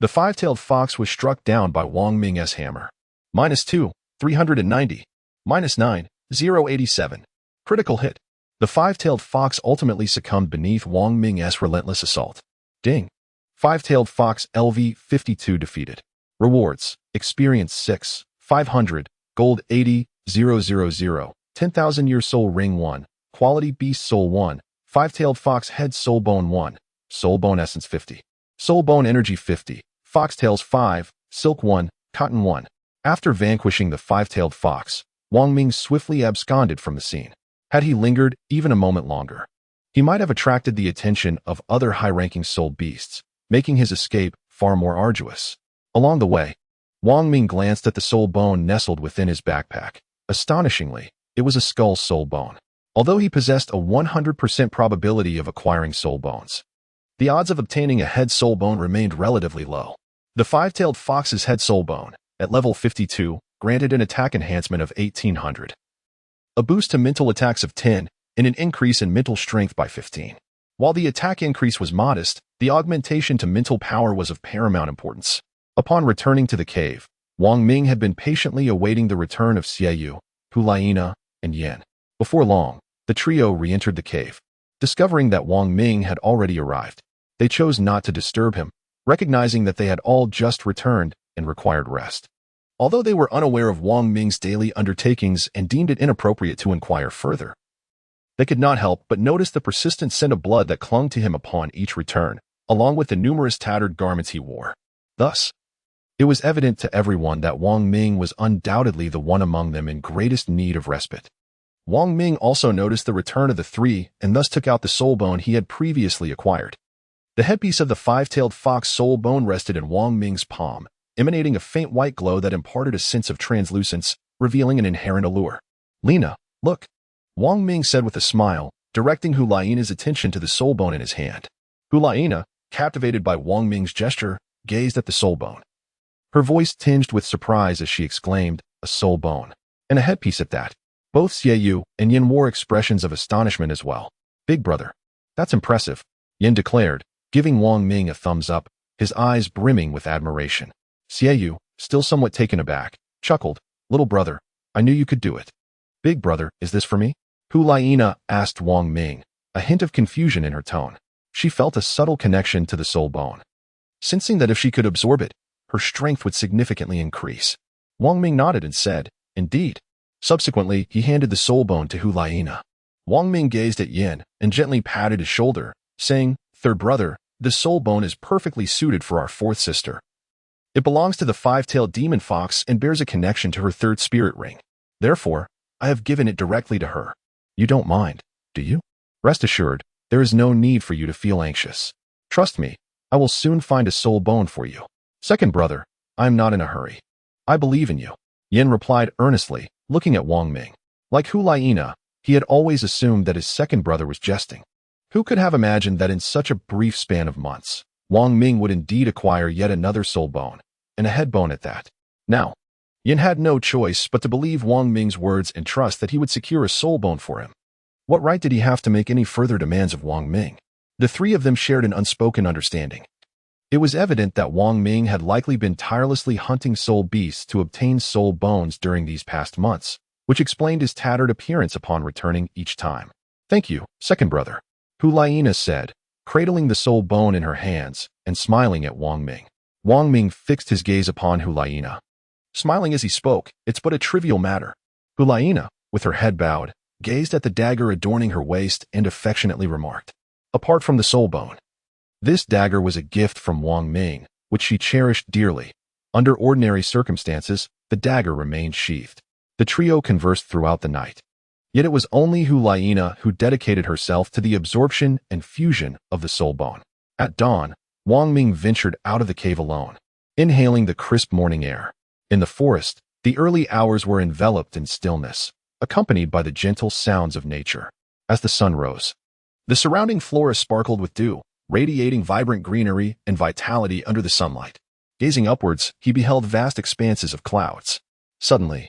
the five-tailed fox was struck down by Wang Ming's hammer. -2, 390. -9, 087. Critical hit. The five-tailed fox ultimately succumbed beneath Wang Ming's relentless assault. Ding. Five-tailed fox LV52 defeated. Rewards. Experience 6, 500. Gold 80, 000. 10,000-year soul ring 1. Quality beast soul 1. Five-tailed fox head soul bone 1. Soul bone essence 50. Soul bone energy 50. Foxtails 5. Silk 1. Cotton 1. After vanquishing the five-tailed fox, Wang Ming swiftly absconded from the scene. Had he lingered even a moment longer, he might have attracted the attention of other high-ranking soul beasts, making his escape far more arduous. Along the way, Wang Ming glanced at the soul bone nestled within his backpack. Astonishingly, it was a skull soul bone. Although he possessed a 100% probability of acquiring soul bones, the odds of obtaining a head soul bone remained relatively low. The five-tailed fox's head soul bone, at level 52, granted an attack enhancement of 1800, a boost to mental attacks of 10, and an increase in mental strength by 15. While the attack increase was modest, the augmentation to mental power was of paramount importance. Upon returning to the cave, Wang Ming had been patiently awaiting the return of Xiaoyu, Hulaina, and Yan. Before long, the trio re-entered the cave. Discovering that Wang Ming had already arrived, they chose not to disturb him, recognizing that they had all just returned and required rest. Although they were unaware of Wang Ming's daily undertakings and deemed it inappropriate to inquire further, they could not help but notice the persistent scent of blood that clung to him upon each return, along with the numerous tattered garments he wore. Thus, it was evident to everyone that Wang Ming was undoubtedly the one among them in greatest need of respite. Wang Ming also noticed the return of the three and thus took out the soul bone he had previously acquired. The headpiece of the five-tailed fox soul bone rested in Wang Ming's palm, emanating a faint white glow that imparted a sense of translucence, revealing an inherent allure. "Lena, look," Wang Ming said with a smile, directing Hulaina's attention to the soul bone in his hand. Hulaina, captivated by Wang Ming's gesture, gazed at the soul bone. Her voice tinged with surprise as she exclaimed, "A soul bone. And a headpiece at that." Both Xiaoyu and Yin wore expressions of astonishment as well. "Big brother, that's impressive," Yin declared, giving Wang Ming a thumbs up, his eyes brimming with admiration. Xiaoyu, still somewhat taken aback, chuckled, "Little brother, I knew you could do it." "Big brother, is this for me?" Hulaina asked Wang Ming, a hint of confusion in her tone. She felt a subtle connection to the soul bone, sensing that if she could absorb it, her strength would significantly increase. Wang Ming nodded and said, "Indeed." Subsequently, he handed the soul bone to Hulaina. Wang Ming gazed at Yin and gently patted his shoulder, saying, "Third brother, this soul bone is perfectly suited for our fourth sister. It belongs to the five-tailed demon fox and bears a connection to her third spirit ring. Therefore, I have given it directly to her. You don't mind, do you? Rest assured, there is no need for you to feel anxious. Trust me, I will soon find a soul bone for you. Second brother, I am not in a hurry. I believe in you." Yin replied earnestly, looking at Wang Ming. Like Hulaina, he had always assumed that his second brother was jesting. Who could have imagined that in such a brief span of months, Wang Ming would indeed acquire yet another soul bone, and a head bone at that? Now, Yin had no choice but to believe Wang Ming's words and trust that he would secure a soul bone for him. What right did he have to make any further demands of Wang Ming? The three of them shared an unspoken understanding. It was evident that Wang Ming had likely been tirelessly hunting soul beasts to obtain soul bones during these past months, which explained his tattered appearance upon returning each time. "Thank you, second brother," Hulaina said, cradling the soul bone in her hands and smiling at Wang Ming. Wang Ming fixed his gaze upon Hulaina, smiling as he spoke. "It's but a trivial matter." Hulaina, with her head bowed, gazed at the dagger adorning her waist and affectionately remarked, "Apart from the soul bone, this dagger was a gift from Wang Ming, which she cherished dearly. Under ordinary circumstances, the dagger remained sheathed." The trio conversed throughout the night. Yet it was only Hulaina who dedicated herself to the absorption and fusion of the soul bone. At dawn, Wang Ming ventured out of the cave alone, inhaling the crisp morning air. In the forest, the early hours were enveloped in stillness, accompanied by the gentle sounds of nature. As the sun rose, the surrounding flora sparkled with dew, radiating vibrant greenery and vitality under the sunlight. Gazing upwards, he beheld vast expanses of clouds. Suddenly,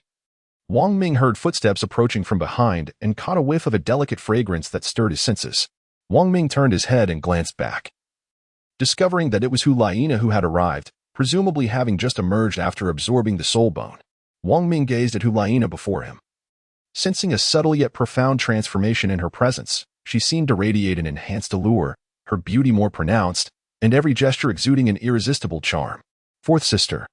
Wang Ming heard footsteps approaching from behind and caught a whiff of a delicate fragrance that stirred his senses. Wang Ming turned his head and glanced back, discovering that it was Hulaina who had arrived, presumably having just emerged after absorbing the soul bone. Wang Ming gazed at Hulaina before him, sensing a subtle yet profound transformation in her presence. She seemed to radiate an enhanced allure, her beauty more pronounced, and every gesture exuding an irresistible charm. "Fourth sister,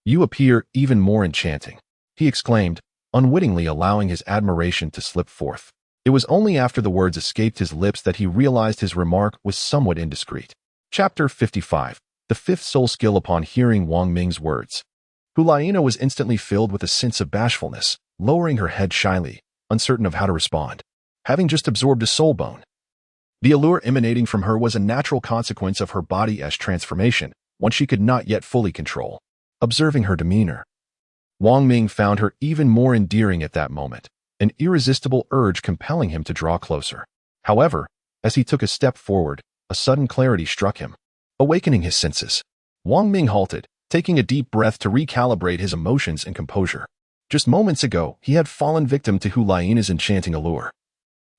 you appear even more enchanting," he exclaimed, unwittingly allowing his admiration to slip forth. It was only after the words escaped his lips that he realized his remark was somewhat indiscreet. Chapter 55. The fifth soul skill. Upon hearing Wang Ming's words, Hulaina was instantly filled with a sense of bashfulness, lowering her head shyly, uncertain of how to respond. Having just absorbed a soul bone, the allure emanating from her was a natural consequence of her body's transformation, one she could not yet fully control. Observing her demeanor, Wang Ming found her even more endearing at that moment, an irresistible urge compelling him to draw closer. However, as he took a step forward, a sudden clarity struck him, awakening his senses. Wang Ming halted, taking a deep breath to recalibrate his emotions and composure. Just moments ago, he had fallen victim to Hulaina's enchanting allure,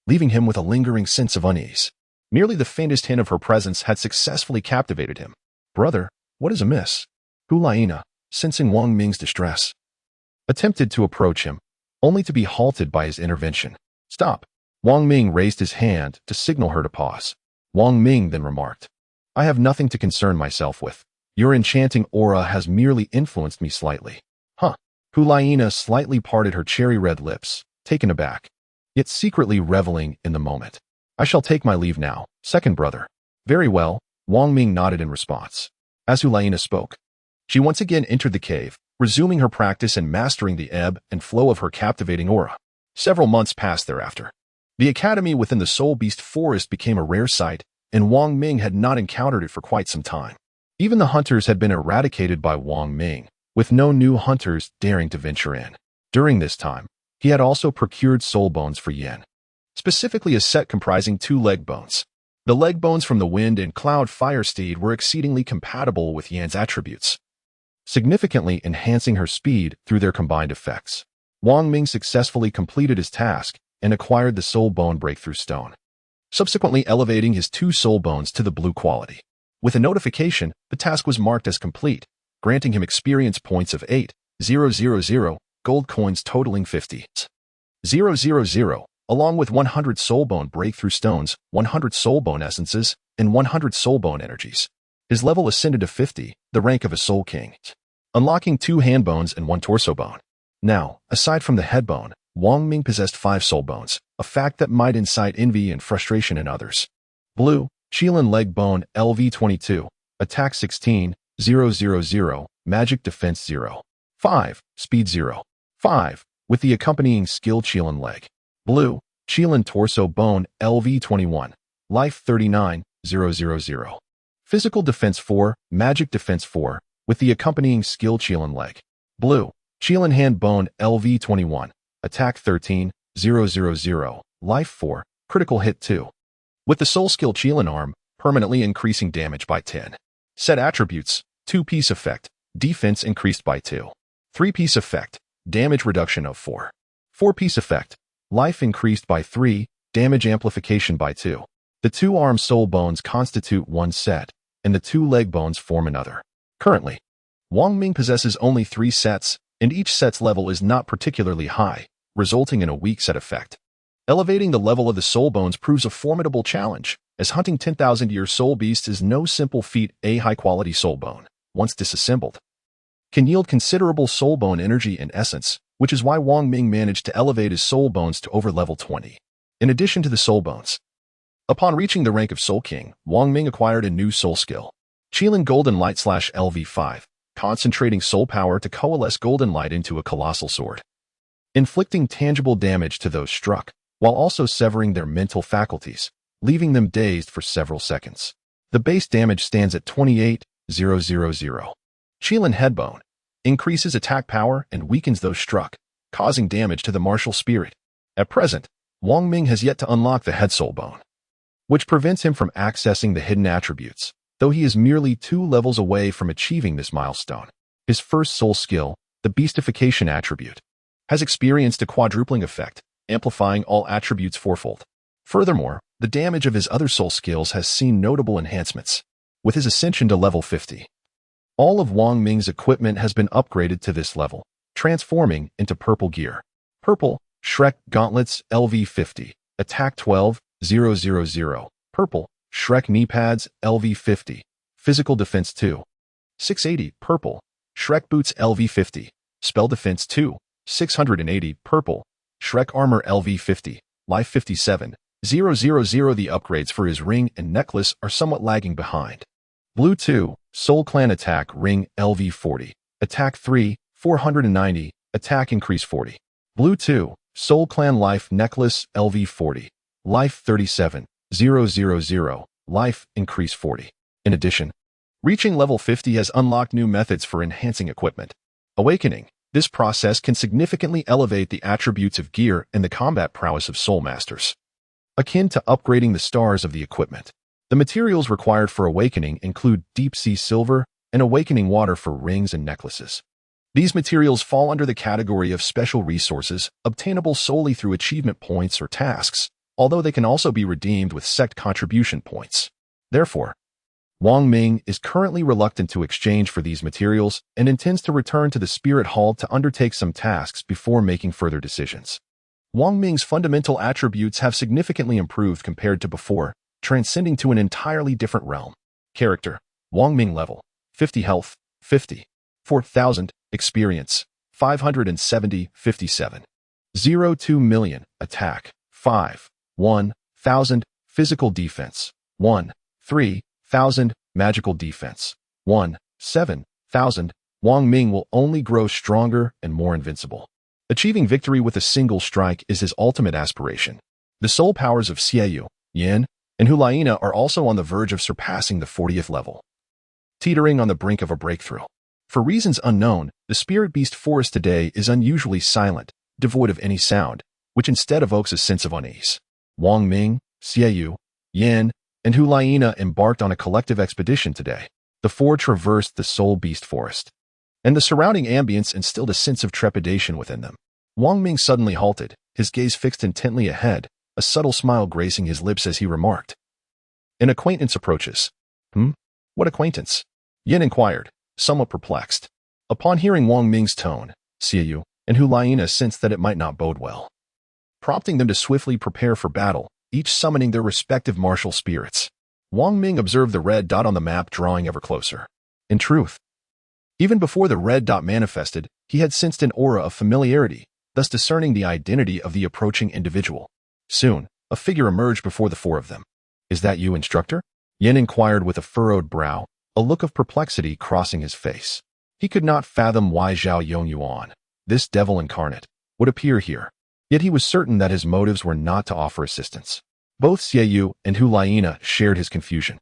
leaving him with a lingering sense of unease. Merely the faintest hint of her presence had successfully captivated him. "Brother, what is amiss?" Hulaina, sensing Wang Ming's distress, attempted to approach him, only to be halted by his intervention. "Stop." Wang Ming raised his hand to signal her to pause. Wang Ming then remarked, "I have nothing to concern myself with. Your enchanting aura has merely influenced me slightly." "Huh." Hulaina slightly parted her cherry-red lips, taken aback, yet secretly reveling in the moment. "I shall take my leave now, second brother." "Very well," Wang Ming nodded in response. As Hulaina spoke, she once again entered the cave, resuming her practice and mastering the ebb and flow of her captivating aura. Several months passed thereafter. The academy within the Soul Beast Forest became a rare sight, and Wang Ming had not encountered it for quite some time. Even the hunters had been eradicated by Wang Ming, with no new hunters daring to venture in. During this time, he had also procured soul bones for Yen, specifically a set comprising 2 leg bones. The leg bones from the Wind and Cloud Fire Steed were exceedingly compatible with Yan's attributes, significantly enhancing her speed through their combined effects. Wang Ming successfully completed his task and acquired the Soul Bone Breakthrough Stone, subsequently elevating his 2 soul bones to the blue quality. With a notification, the task was marked as complete, granting him experience points of 8,000 gold coins totaling 50,000, along with 100 Soul Bone Breakthrough Stones, 100 Soul Bone Essences, and 100 Soul Bone Energies. His level ascended to 50, the rank of a Soul King, unlocking 2 hand bones and 1 torso bone. Now, aside from the head bone, Wang Ming possessed 5 soul bones, a fact that might incite envy and frustration in others. Blue, Qilin Leg Bone LV22, Attack 16,000, Magic Defense 0. 5, Speed 0. 5, with the accompanying skill Qilin Leg. Blue, Qilin Torso Bone LV21, Life 39,000. Physical Defense 4, Magic Defense 4, with the accompanying skill Qilin Leg. Blue, Qilin Hand Bone LV21, Attack 13,000, Life 4, Critical Hit 2. With the soul skill Qilin Arm, permanently increasing damage by 10. Set attributes: 2-piece effect, defense increased by 2. 3-piece effect, damage reduction of 4. 4-piece effect, life increased by 3, damage amplification by 2. The 2 arm soul bones constitute 1 set, and the two leg bones form another. Currently, Wang Ming possesses only 3 sets, and each set's level is not particularly high, resulting in a weak set effect. Elevating the level of the soul bones proves a formidable challenge, as hunting 10,000-year soul beasts is no simple feat. A high-quality soul bone, once disassembled, can yield considerable soul bone energy and essence, which is why Wang Ming managed to elevate his soul bones to over level 20. In addition to the soul bones, upon reaching the rank of Soul King, Wang Ming acquired a new soul skill, Qilin Golden Light/LV5, concentrating soul power to coalesce golden light into a colossal sword, inflicting tangible damage to those struck, while also severing their mental faculties, leaving them dazed for several seconds. The base damage stands at 28,000. Qilin Headbone increases attack power and weakens those struck, causing damage to the martial spirit. At present, Wang Ming has yet to unlock the head soul bone, which prevents him from accessing the hidden attributes, though he is merely 2 levels away from achieving this milestone. His first soul skill, the beastification attribute, has experienced a quadrupling effect, amplifying all attributes fourfold. Furthermore, the damage of his other soul skills has seen notable enhancements, with his ascension to level 50. All of Wang Ming's equipment has been upgraded to this level, transforming into purple gear. Purple, Shrek Gauntlets LV50, Attack 12,000. Purple, Shrek Knee Pads LV50, Physical Defense 2, 680. Purple, Shrek Boots LV50, Spell Defense 2, 680. Purple, Shrek Armor LV50, Life 57,000. The upgrades for his ring and necklace are somewhat lagging behind. Blue 2, Soul Clan Attack Ring LV40, Attack 3, 490, Attack Increase 40. Blue 2, Soul Clan Life Necklace LV40, Life 37,000, Life Increase 40. In addition, reaching level 50 has unlocked new methods for enhancing equipment. Awakening. This process can significantly elevate the attributes of gear and the combat prowess of soul masters, akin to upgrading the stars of the equipment. The materials required for awakening include deep-sea silver and awakening water for rings and necklaces. These materials fall under the category of special resources obtainable solely through achievement points or tasks, although they can also be redeemed with sect contribution points. Therefore, Wang Ming is currently reluctant to exchange for these materials and intends to return to the Spirit Hall to undertake some tasks before making further decisions. Wang Ming's fundamental attributes have significantly improved compared to before, transcending to an entirely different realm. Character: Wang Ming level 50 health, 50 4,000 experience, 570 57 02 million attack, 5 1,000 physical defense, 1 3,000 magical defense, 1 7,000. Wang Ming will only grow stronger and more invincible. Achieving victory with a single strike is his ultimate aspiration. The soul powers of Xiaoyu, Yan, and Hulaina are also on the verge of surpassing the 40th level, teetering on the brink of a breakthrough. For reasons unknown, the spirit beast forest today is unusually silent, devoid of any sound, which instead evokes a sense of unease. Wang Ming, Xiaoyu, Yan, and Hulaina embarked on a collective expedition today. The four traversed the soul beast forest, and the surrounding ambience instilled a sense of trepidation within them. Wang Ming suddenly halted, his gaze fixed intently ahead, a subtle smile gracing his lips as he remarked, "An acquaintance approaches." What acquaintance?" Yin inquired, somewhat perplexed. Upon hearing Wang Ming's tone, Xiaoyu and Hulaina sensed that it might not bode well, prompting them to swiftly prepare for battle, each summoning their respective martial spirits. Wang Ming observed the red dot on the map drawing ever closer. In truth, even before the red dot manifested, he had sensed an aura of familiarity, thus discerning the identity of the approaching individual. Soon, a figure emerged before the four of them. "Is that you, instructor?" Yin inquired with a furrowed brow, a look of perplexity crossing his face. He could not fathom why Zhao Yongyuan, this devil incarnate, would appear here, yet he was certain that his motives were not to offer assistance. Both Xiaoyu and Hulaina shared his confusion.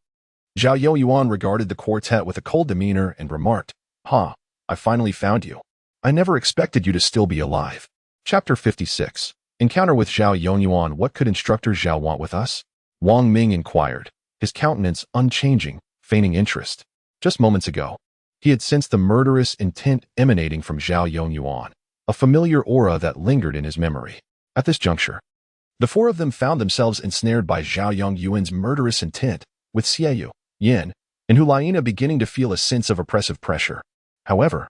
Zhao Yongyuan regarded the quartet with a cold demeanor and remarked, "Ha, I finally found you. I never expected you to still be alive." Chapter 56. Encounter with Zhao Yongyuan. What could Instructor Zhao want with us? Wang Ming inquired, his countenance unchanging, feigning interest. Just moments ago, he had sensed the murderous intent emanating from Zhao Yongyuan, a familiar aura that lingered in his memory. At this juncture, the four of them found themselves ensnared by Zhao Yongyuan's murderous intent, with Xiaoyu, Yin, and Hulaina beginning to feel a sense of oppressive pressure. However,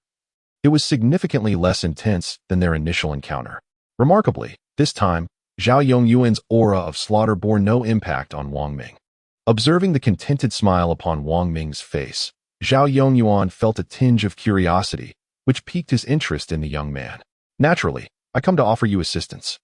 it was significantly less intense than their initial encounter. Remarkably, this time, Zhao Yongyuan's aura of slaughter bore no impact on Wang Ming. Observing the contented smile upon Wang Ming's face, Zhao Yongyuan felt a tinge of curiosity, which piqued his interest in the young man. Naturally, I come to offer you assistance,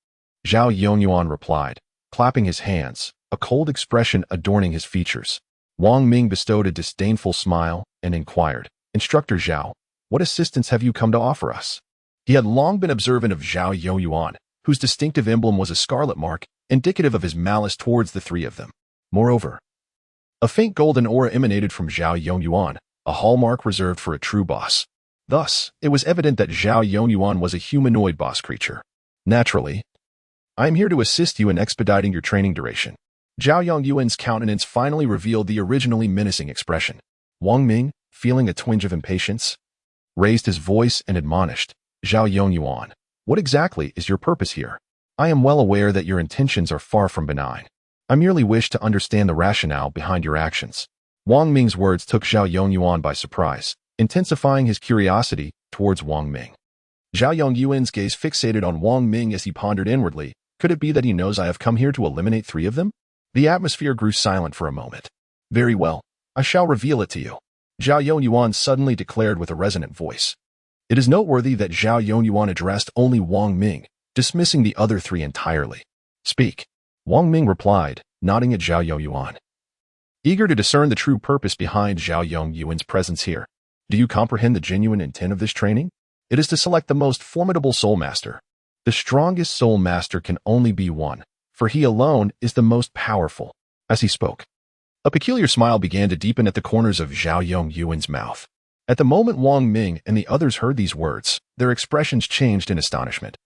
Zhao Yongyuan replied, clapping his hands, a cold expression adorning his features. Wang Ming bestowed a disdainful smile and inquired, Instructor Zhao, what assistance have you come to offer us? He had long been observant of Zhao Yongyuan, whose distinctive emblem was a scarlet mark, indicative of his malice towards the three of them. Moreover, a faint golden aura emanated from Zhao Yongyuan, a hallmark reserved for a true boss. Thus, it was evident that Zhao Yongyuan was a humanoid boss creature. Naturally, I am here to assist you in expediting your training duration. Zhao Yongyuan's countenance finally revealed the originally menacing expression. Wang Ming, feeling a twinge of impatience, raised his voice and admonished, Zhao Yongyuan, what exactly is your purpose here? I am well aware that your intentions are far from benign. I merely wish to understand the rationale behind your actions. Wang Ming's words took Zhao Yongyuan by surprise, intensifying his curiosity towards Wang Ming. Zhao Yongyuan's gaze fixated on Wang Ming as he pondered inwardly. Could it be that he knows I have come here to eliminate three of them? The atmosphere grew silent for a moment. Very well, I shall reveal it to you, Zhao Yongyuan suddenly declared with a resonant voice. It is noteworthy that Zhao Yongyuan addressed only Wang Ming, dismissing the other three entirely. Speak, Wang Ming replied, nodding at Zhao Yongyuan. Eager to discern the true purpose behind Zhao Yongyuan's presence here, do you comprehend the genuine intent of this training? It is to select the most formidable soul master. The strongest soul master can only be one, for he alone is the most powerful. As he spoke, a peculiar smile began to deepen at the corners of Zhao Yongyuan's mouth. At the moment Wang Ming and the others heard these words, their expressions changed in astonishment.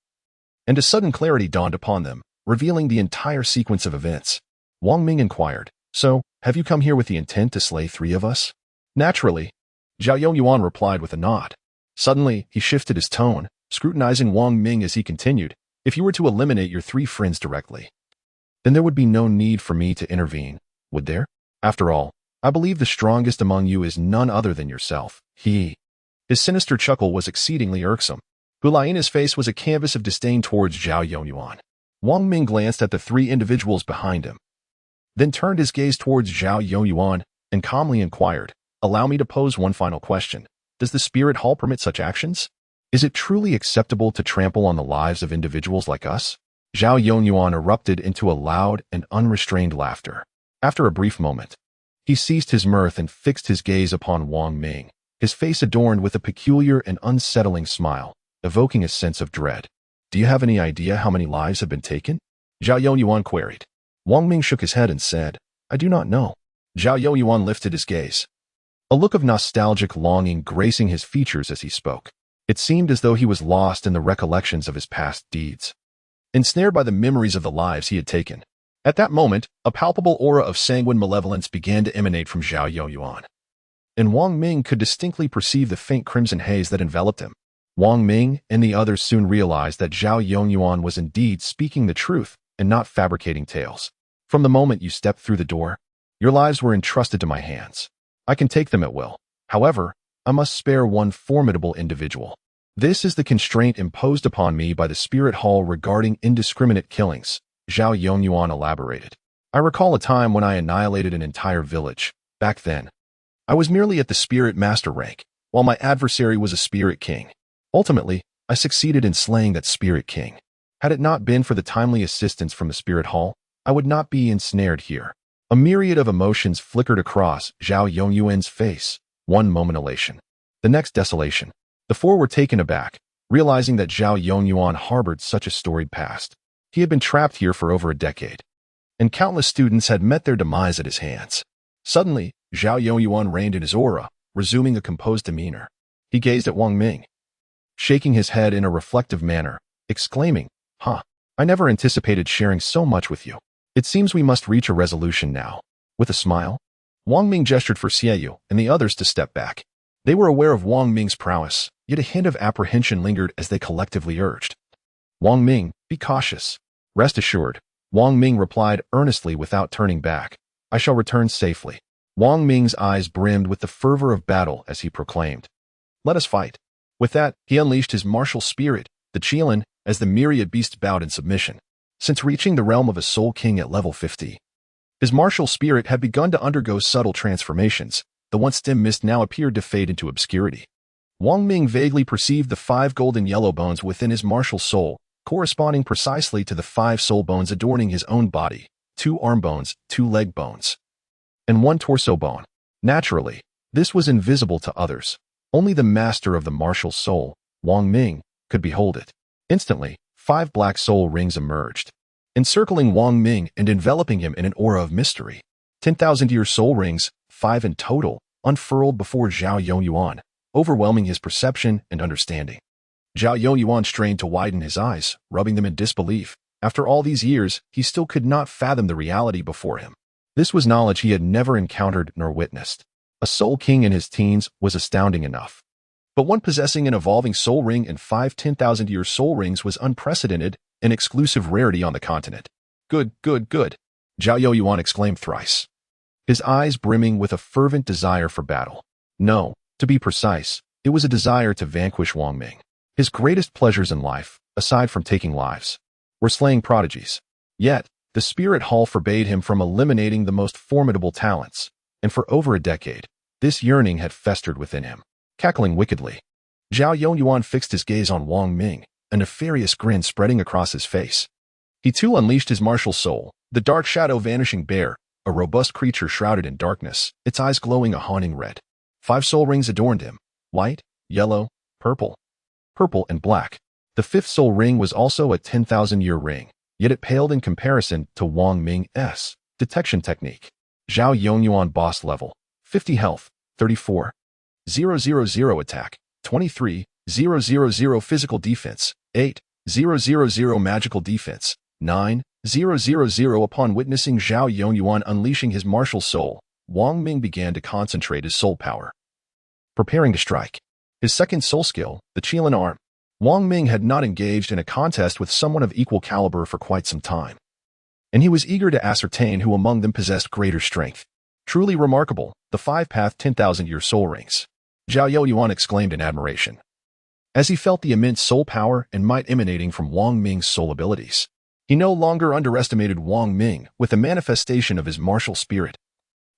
And a sudden clarity dawned upon them, revealing the entire sequence of events. Wang Ming inquired, So, have you come here with the intent to slay three of us? Naturally, Zhao Yongyuan replied with a nod. Suddenly, he shifted his tone, scrutinizing Wang Ming as he continued, If you were to eliminate your three friends directly, then there would be no need for me to intervene, would there? After all, I believe the strongest among you is none other than yourself. His sinister chuckle was exceedingly irksome. Hulaina's face was a canvas of disdain towards Zhao Yongyuan. Wang Ming glanced at the three individuals behind him, then turned his gaze towards Zhao Yongyuan and calmly inquired, Allow me to pose one final question. Does the spirit hall permit such actions? Is it truly acceptable to trample on the lives of individuals like us? Zhao Yongyuan erupted into a loud and unrestrained laughter. After a brief moment, he ceased his mirth and fixed his gaze upon Wang Ming, his face adorned with a peculiar and unsettling smile, evoking a sense of dread. Do you have any idea how many lives have been taken? Zhao Yongyuan queried. Wang Ming shook his head and said, I do not know. Zhao Yongyuan lifted his gaze, a look of nostalgic longing gracing his features as he spoke. It seemed as though he was lost in the recollections of his past deeds, ensnared by the memories of the lives he had taken. At that moment, a palpable aura of sanguine malevolence began to emanate from Zhao Yongyuan, and Wang Ming could distinctly perceive the faint crimson haze that enveloped him. Wang Ming and the others soon realized that Zhao Yongyuan was indeed speaking the truth and not fabricating tales. From the moment you stepped through the door, your lives were entrusted to my hands. I can take them at will. However, I must spare one formidable individual. This is the constraint imposed upon me by the Spirit Hall regarding indiscriminate killings, Zhao Yongyuan elaborated. I recall a time when I annihilated an entire village. Back then, I was merely at the Spirit Master rank, while my adversary was a Spirit King. Ultimately, I succeeded in slaying that Spirit King. Had it not been for the timely assistance from the Spirit Hall, I would not be ensnared here. A myriad of emotions flickered across Zhao Yongyuan's face, one moment elation, the next desolation. The four were taken aback, realizing that Zhao Yongyuan harbored such a storied past. He had been trapped here for over a decade, and countless students had met their demise at his hands. Suddenly, Zhao Yongyuan reined in his aura, resuming a composed demeanor. He gazed at Wang Ming, shaking his head in a reflective manner, exclaiming, I never anticipated sharing so much with you. It seems we must reach a resolution now. With a smile, Wang Ming gestured for Xiaoyu and the others to step back. They were aware of Wang Ming's prowess, yet a hint of apprehension lingered as they collectively urged, Wang Ming, be cautious. Rest assured, Wang Ming replied earnestly without turning back. I shall return safely. Wang Ming's eyes brimmed with the fervor of battle as he proclaimed, "Let us fight." With that, he unleashed his martial spirit, the Qilin, as the myriad beasts bowed in submission. Since reaching the realm of a Soul King at level 50, his martial spirit had begun to undergo subtle transformations. The once dim mist now appeared to fade into obscurity. Wang Ming vaguely perceived the 5 golden yellow bones within his martial soul, corresponding precisely to the 5 soul bones adorning his own body, 2 arm bones, 2 leg bones, and 1 torso bone. Naturally, this was invisible to others. Only the master of the martial soul, Wang Ming, could behold it. Instantly, 5 black soul rings emerged, encircling Wang Ming and enveloping him in an aura of mystery. 10,000-year soul rings, 5 in total, unfurled before Zhao Yongyuan, overwhelming his perception and understanding. Zhao Yongyuan strained to widen his eyes, rubbing them in disbelief. After all these years, he still could not fathom the reality before him. This was knowledge he had never encountered nor witnessed. A Soul King in his teens was astounding enough, but one possessing an evolving soul ring and 5 10,000-year soul rings was unprecedented, an exclusive rarity on the continent. Good, good, good, Zhao Yongyuan exclaimed thrice, his eyes brimming with a fervent desire for battle. No, to be precise, it was a desire to vanquish Wang Ming. His greatest pleasures in life, aside from taking lives, were slaying prodigies. Yet, the spirit hall forbade him from eliminating the most formidable talents, and for over a decade, this yearning had festered within him. Cackling wickedly, Zhao Yongyuan fixed his gaze on Wang Ming, a nefarious grin spreading across his face. He too unleashed his martial soul, the dark shadow vanishing bear, a robust creature shrouded in darkness, its eyes glowing a haunting red. 5 soul rings adorned him, white, yellow, purple, and black. The 5th soul ring was also a 10,000-year ring, yet it paled in comparison to Wang Ming's detection technique. Zhao Yongyuan boss level, 50 health, 34,000 attack, 23,000 physical defense, 8,000 magical defense, 9,000. Upon witnessing Zhao Yongyuan unleashing his martial soul, Wang Ming began to concentrate his soul power, preparing to strike. His second soul skill, the Qilin arm. Wang Ming had not engaged in a contest with someone of equal caliber for quite some time, and he was eager to ascertain who among them possessed greater strength. Truly remarkable, the 5-path 10,000-year soul rings, Zhao Yongyuan exclaimed in admiration, as he felt the immense soul power and might emanating from Wang Ming's soul abilities. He no longer underestimated Wang Ming with the manifestation of his martial spirit.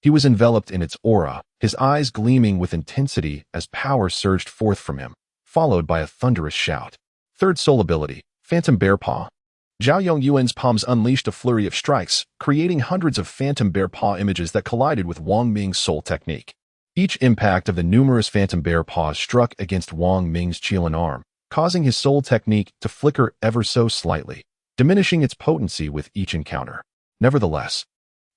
He was enveloped in its aura, his eyes gleaming with intensity as power surged forth from him, followed by a thunderous shout. Third soul ability, Phantom Bear Paw. Zhao Yongyuan's palms unleashed a flurry of strikes, creating hundreds of Phantom Bear Paw images that collided with Wang Ming's soul technique. Each impact of the numerous Phantom Bear Paws struck against Wang Ming's Qilin arm, causing his soul technique to flicker ever so slightly, diminishing its potency with each encounter. Nevertheless,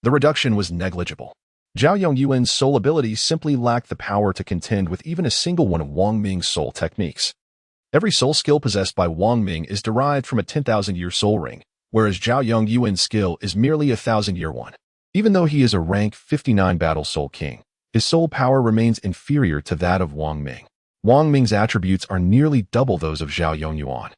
the reduction was negligible. Zhao Yongyuan's soul ability simply lacked the power to contend with even a single one of Wang Ming's soul techniques. Every soul skill possessed by Wang Ming is derived from a 10,000-year soul ring, whereas Zhao Yongyuan's skill is merely a 1,000-year one. Even though he is a rank 59 battle soul king, his soul power remains inferior to that of Wang Ming. Wang Ming's attributes are nearly double those of Zhao Yongyuan.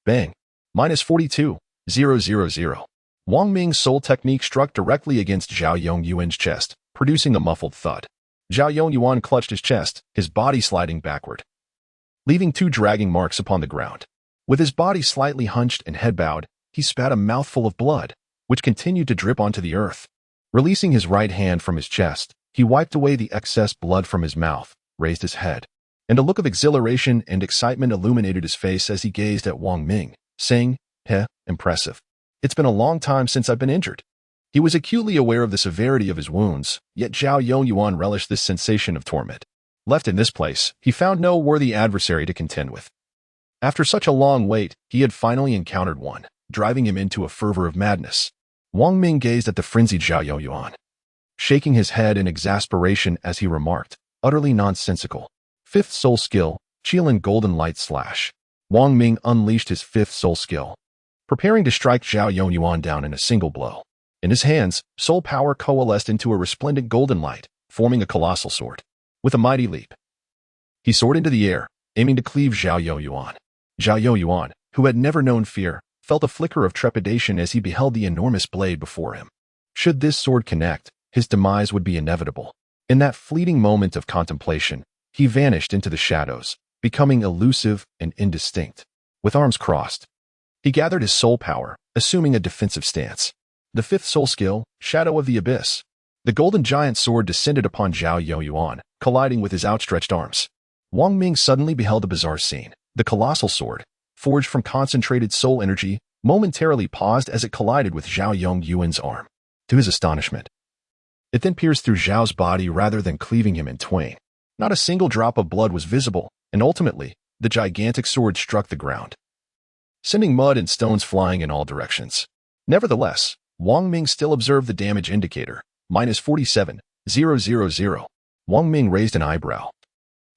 Bang! Minus 42,000. Wang Ming's soul technique struck directly against Zhao Yongyuan's chest, producing a muffled thud. Zhao Yongyuan clutched his chest, his body sliding backward, leaving 2 dragging marks upon the ground. With his body slightly hunched and head bowed, he spat a mouthful of blood, which continued to drip onto the earth. Releasing his right hand from his chest, he wiped away the excess blood from his mouth, raised his head, and a look of exhilaration and excitement illuminated his face as he gazed at Wang Ming, saying, impressive. It's been a long time since I've been injured." He was acutely aware of the severity of his wounds, yet Zhao Yongyuan relished this sensation of torment. Left in this place, he found no worthy adversary to contend with. After such a long wait, he had finally encountered one, driving him into a fervor of madness. Wang Ming gazed at the frenzied Zhao Yongyuan, shaking his head in exasperation as he remarked, "Utterly nonsensical." 5th soul skill, Qilin Golden Light Slash. Wang Ming unleashed his 5th soul skill, preparing to strike Zhao Yongyuan down in a single blow. In his hands, soul power coalesced into a resplendent golden light, forming a colossal sword. With a mighty leap, he soared into the air, aiming to cleave Zhao Yongyuan. Zhao Yongyuan, who had never known fear, felt a flicker of trepidation as he beheld the enormous blade before him. Should this sword connect, his demise would be inevitable. In that fleeting moment of contemplation, he vanished into the shadows, becoming elusive and indistinct. With arms crossed, he gathered his soul power, assuming a defensive stance. The fifth soul skill, Shadow of the Abyss. The golden giant sword descended upon Zhao Yuan, colliding with his outstretched arms. Wang Ming suddenly beheld a bizarre scene. The colossal sword, forged from concentrated soul energy, momentarily paused as it collided with Zhao Yuan's arm. To his astonishment, it then pierced through Zhao's body rather than cleaving him in twain. Not a single drop of blood was visible, and ultimately, the gigantic sword struck the ground, sending mud and stones flying in all directions. Nevertheless, Wang Ming still observed the damage indicator, -47,000. Wang Ming raised an eyebrow,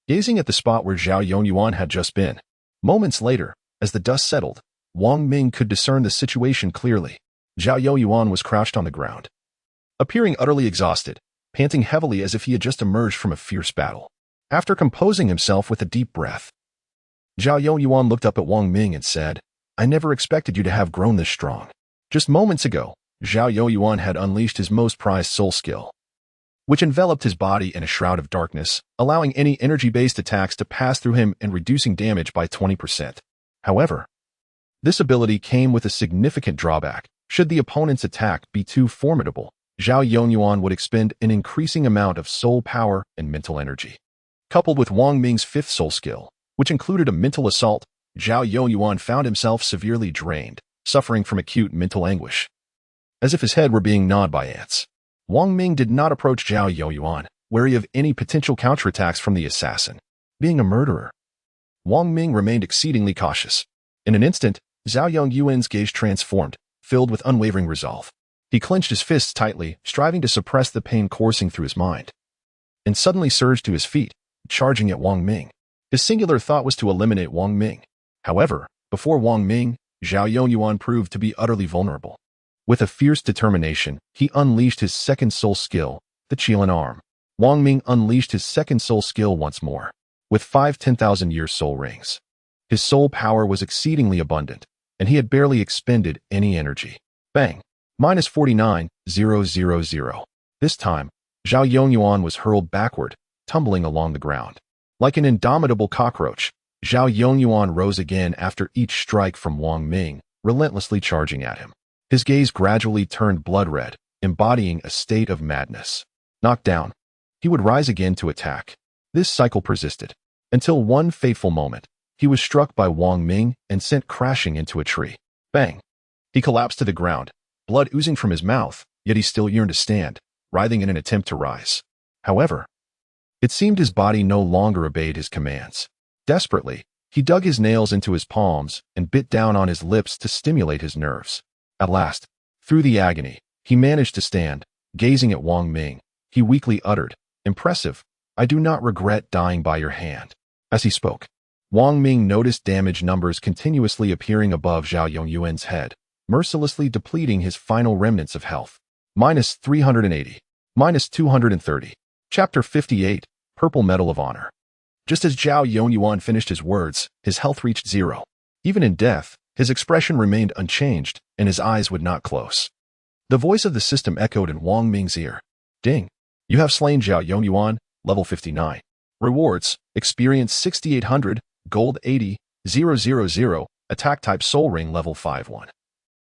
gazing at the spot where Zhao Yuan had just been. Moments later, as the dust settled, Wang Ming could discern the situation clearly. Zhao Yuan was crouched on the ground, appearing utterly exhausted, panting heavily as if he had just emerged from a fierce battle. After composing himself with a deep breath, Zhao Yuan looked up at Wang Ming and said, "I never expected you to have grown this strong." Just moments ago, Zhao Yuan had unleashed his most prized soul skill, which enveloped his body in a shroud of darkness, allowing any energy-based attacks to pass through him and reducing damage by 20%. However, this ability came with a significant drawback. Should the opponent's attack be too formidable, Zhao Yuan would expend an increasing amount of soul power and mental energy. Coupled with Wang Ming's fifth soul skill, which included a mental assault, Zhao Yuan found himself severely drained, suffering from acute mental anguish, as if his head were being gnawed by ants. Wang Ming did not approach Zhao Yuan, wary of any potential counterattacks from the assassin. Being a murderer, Wang Ming remained exceedingly cautious. In an instant, Zhao Yuan's gaze transformed, filled with unwavering resolve. He clenched his fists tightly, striving to suppress the pain coursing through his mind, and suddenly surged to his feet, charging at Wang Ming. His singular thought was to eliminate Wang Ming. However, before Wang Ming, Zhao Yuan proved to be utterly vulnerable. With a fierce determination, he unleashed his second soul skill, the Qilin Arm. Wang Ming unleashed his second soul skill once more, with 5 10,000-year soul rings. His soul power was exceedingly abundant, and he had barely expended any energy. Bang! -49,000. This time, Zhao Yuan was hurled backward, tumbling along the ground. Like an indomitable cockroach, Zhao Yuan rose again after each strike from Wang Ming, relentlessly charging at him. His gaze gradually turned blood red, embodying a state of madness. Knocked down, he would rise again to attack. This cycle persisted, until one fateful moment, he was struck by Wang Ming and sent crashing into a tree. Bang! He collapsed to the ground, blood oozing from his mouth, yet he still yearned to stand, writhing in an attempt to rise. However, it seemed his body no longer obeyed his commands. Desperately, he dug his nails into his palms and bit down on his lips to stimulate his nerves. At last, through the agony, he managed to stand, gazing at Wang Ming. He weakly uttered, "Impressive. I do not regret dying by your hand." As he spoke, Wang Ming noticed damage numbers continuously appearing above Zhao Yuan's head, mercilessly depleting his final remnants of health. -380. -230. Chapter 58, Purple Medal of Honor. Just as Zhao Yuan finished his words, his health reached 0. Even in death, his expression remained unchanged, and his eyes would not close. The voice of the system echoed in Wang Ming's ear. "Ding! You have slain Zhao Yuan, level 59. Rewards, experience 6,800, gold 80,000, attack type soul ring level 51.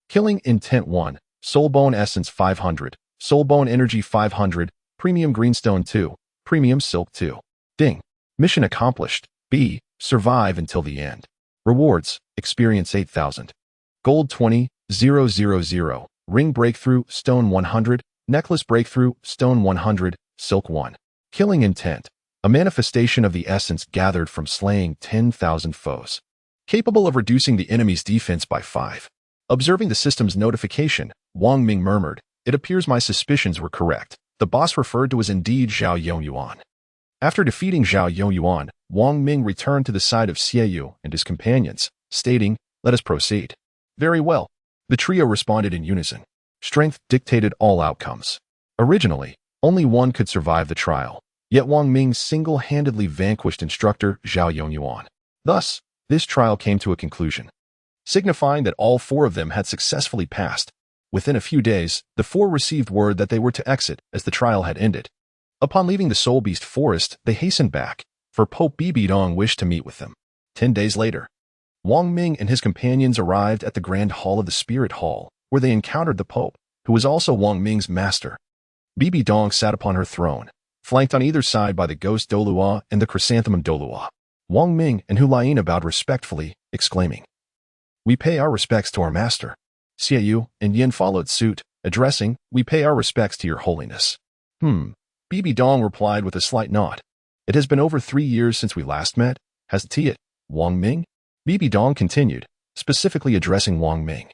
Killing intent 1, soul bone essence 500, soul bone energy 500, premium greenstone 2, premium silk 2. Ding! Mission accomplished. B. Survive until the end. Rewards, experience 8,000. Gold 20,000, ring breakthrough, stone 100, necklace breakthrough, stone 100, silk 1. Killing intent, a manifestation of the essence gathered from slaying 10,000 foes. Capable of reducing the enemy's defense by 5. Observing the system's notification, Wang Ming murmured, "It appears my suspicions were correct. The boss referred to was indeed Zhao Yuan." After defeating Zhao Yuan, Wang Ming returned to the side of Xiaoyu and his companions, stating, "Let us proceed." "Very well." The trio responded in unison. Strength dictated all outcomes. Originally, only one could survive the trial, yet Wang Ming single-handedly vanquished instructor Zhao Yuan. Thus, this trial came to a conclusion, signifying that all 4 of them had successfully passed. Within a few days, the 4 received word that they were to exit as the trial had ended. Upon leaving the Soul Beast Forest, they hastened back, for Pope Bibi Dong wished to meet with them. 10 days later, Wang Ming and his companions arrived at the Grand Hall of the Spirit Hall, where they encountered the Pope, who was also Wang Ming's master. Bibi Dong sat upon her throne, flanked on either side by the ghost Douluo and the chrysanthemum Douluo. Wang Ming and Hulaina bowed respectfully, exclaiming, "We pay our respects to our master." Xiaoyu and Yin followed suit, addressing, "We pay our respects to your holiness." Bibi Dong replied with a slight nod. "It has been over 3 years since we last met, hasn't it, Wang Ming?" Bibi Dong continued, specifically addressing Wang Ming,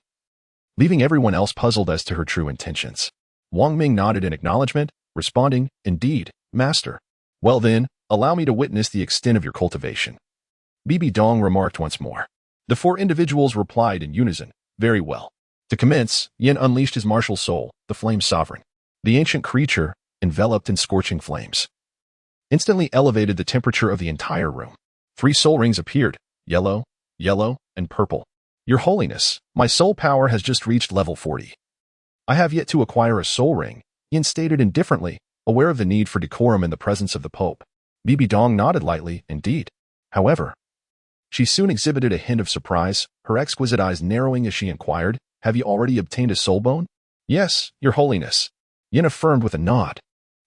leaving everyone else puzzled as to her true intentions. Wang Ming nodded in acknowledgement, responding, "Indeed, master." "Well then, allow me to witness the extent of your cultivation." Bibi Dong remarked once more. The 4 individuals replied in unison, "Very well." To commence, Yin unleashed his martial soul, the Flame Sovereign. The ancient creature, enveloped in scorching flames, instantly elevated the temperature of the entire room. 3 soul rings appeared, yellow, and purple. "Your Holiness, my soul power has just reached level 40. I have yet to acquire a soul ring," Yin stated indifferently, aware of the need for decorum in the presence of the Pope. Bibi Dong nodded lightly, "Indeed." However, she soon exhibited a hint of surprise, her exquisite eyes narrowing as she inquired, "Have you already obtained a soul bone?" "Yes, Your Holiness," Yin affirmed with a nod.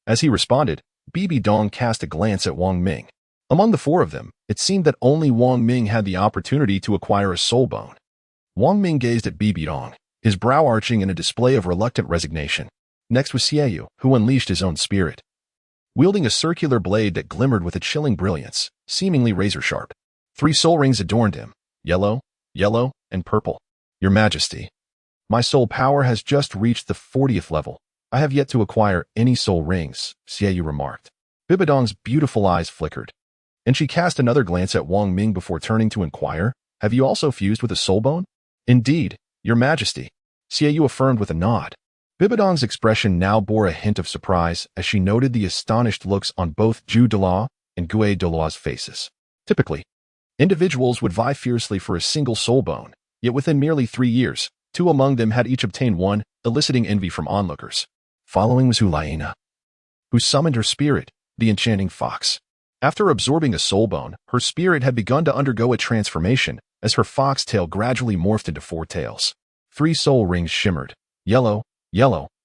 As he responded, Bibi Dong cast a glance at Wang Ming. Among the 4 of them, it seemed that only Wang Ming had the opportunity to acquire a soul bone. Wang Ming gazed at Bibi Dong, his brow arching in a display of reluctant resignation. Next was Xiaoyu, who unleashed his own spirit, wielding a circular blade that glimmered with a chilling brilliance, seemingly razor-sharp. 3 soul rings adorned him, yellow, and purple. "Your Majesty, my soul power has just reached the 40th level. I have yet to acquire any soul rings," Xiaoyu remarked. Bibi Dong's beautiful eyes flickered, and she cast another glance at Wang Ming before turning to inquire, "Have you also fused with a soul bone?" "Indeed, Your Majesty," Xiaoyu affirmed with a nod. Bibi Dong's expression now bore a hint of surprise as she noted the astonished looks on both Zhu Douluo and Gue Douluo's faces. Typically, individuals would vie fiercely for a single soul bone, yet within merely 3 years, 2 among them had each obtained one, eliciting envy from onlookers. Following was Hulaina, who summoned her spirit, the enchanting fox. After absorbing a soul bone, her spirit had begun to undergo a transformation as her fox tail gradually morphed into 4 tails. 3 soul rings shimmered, yellow,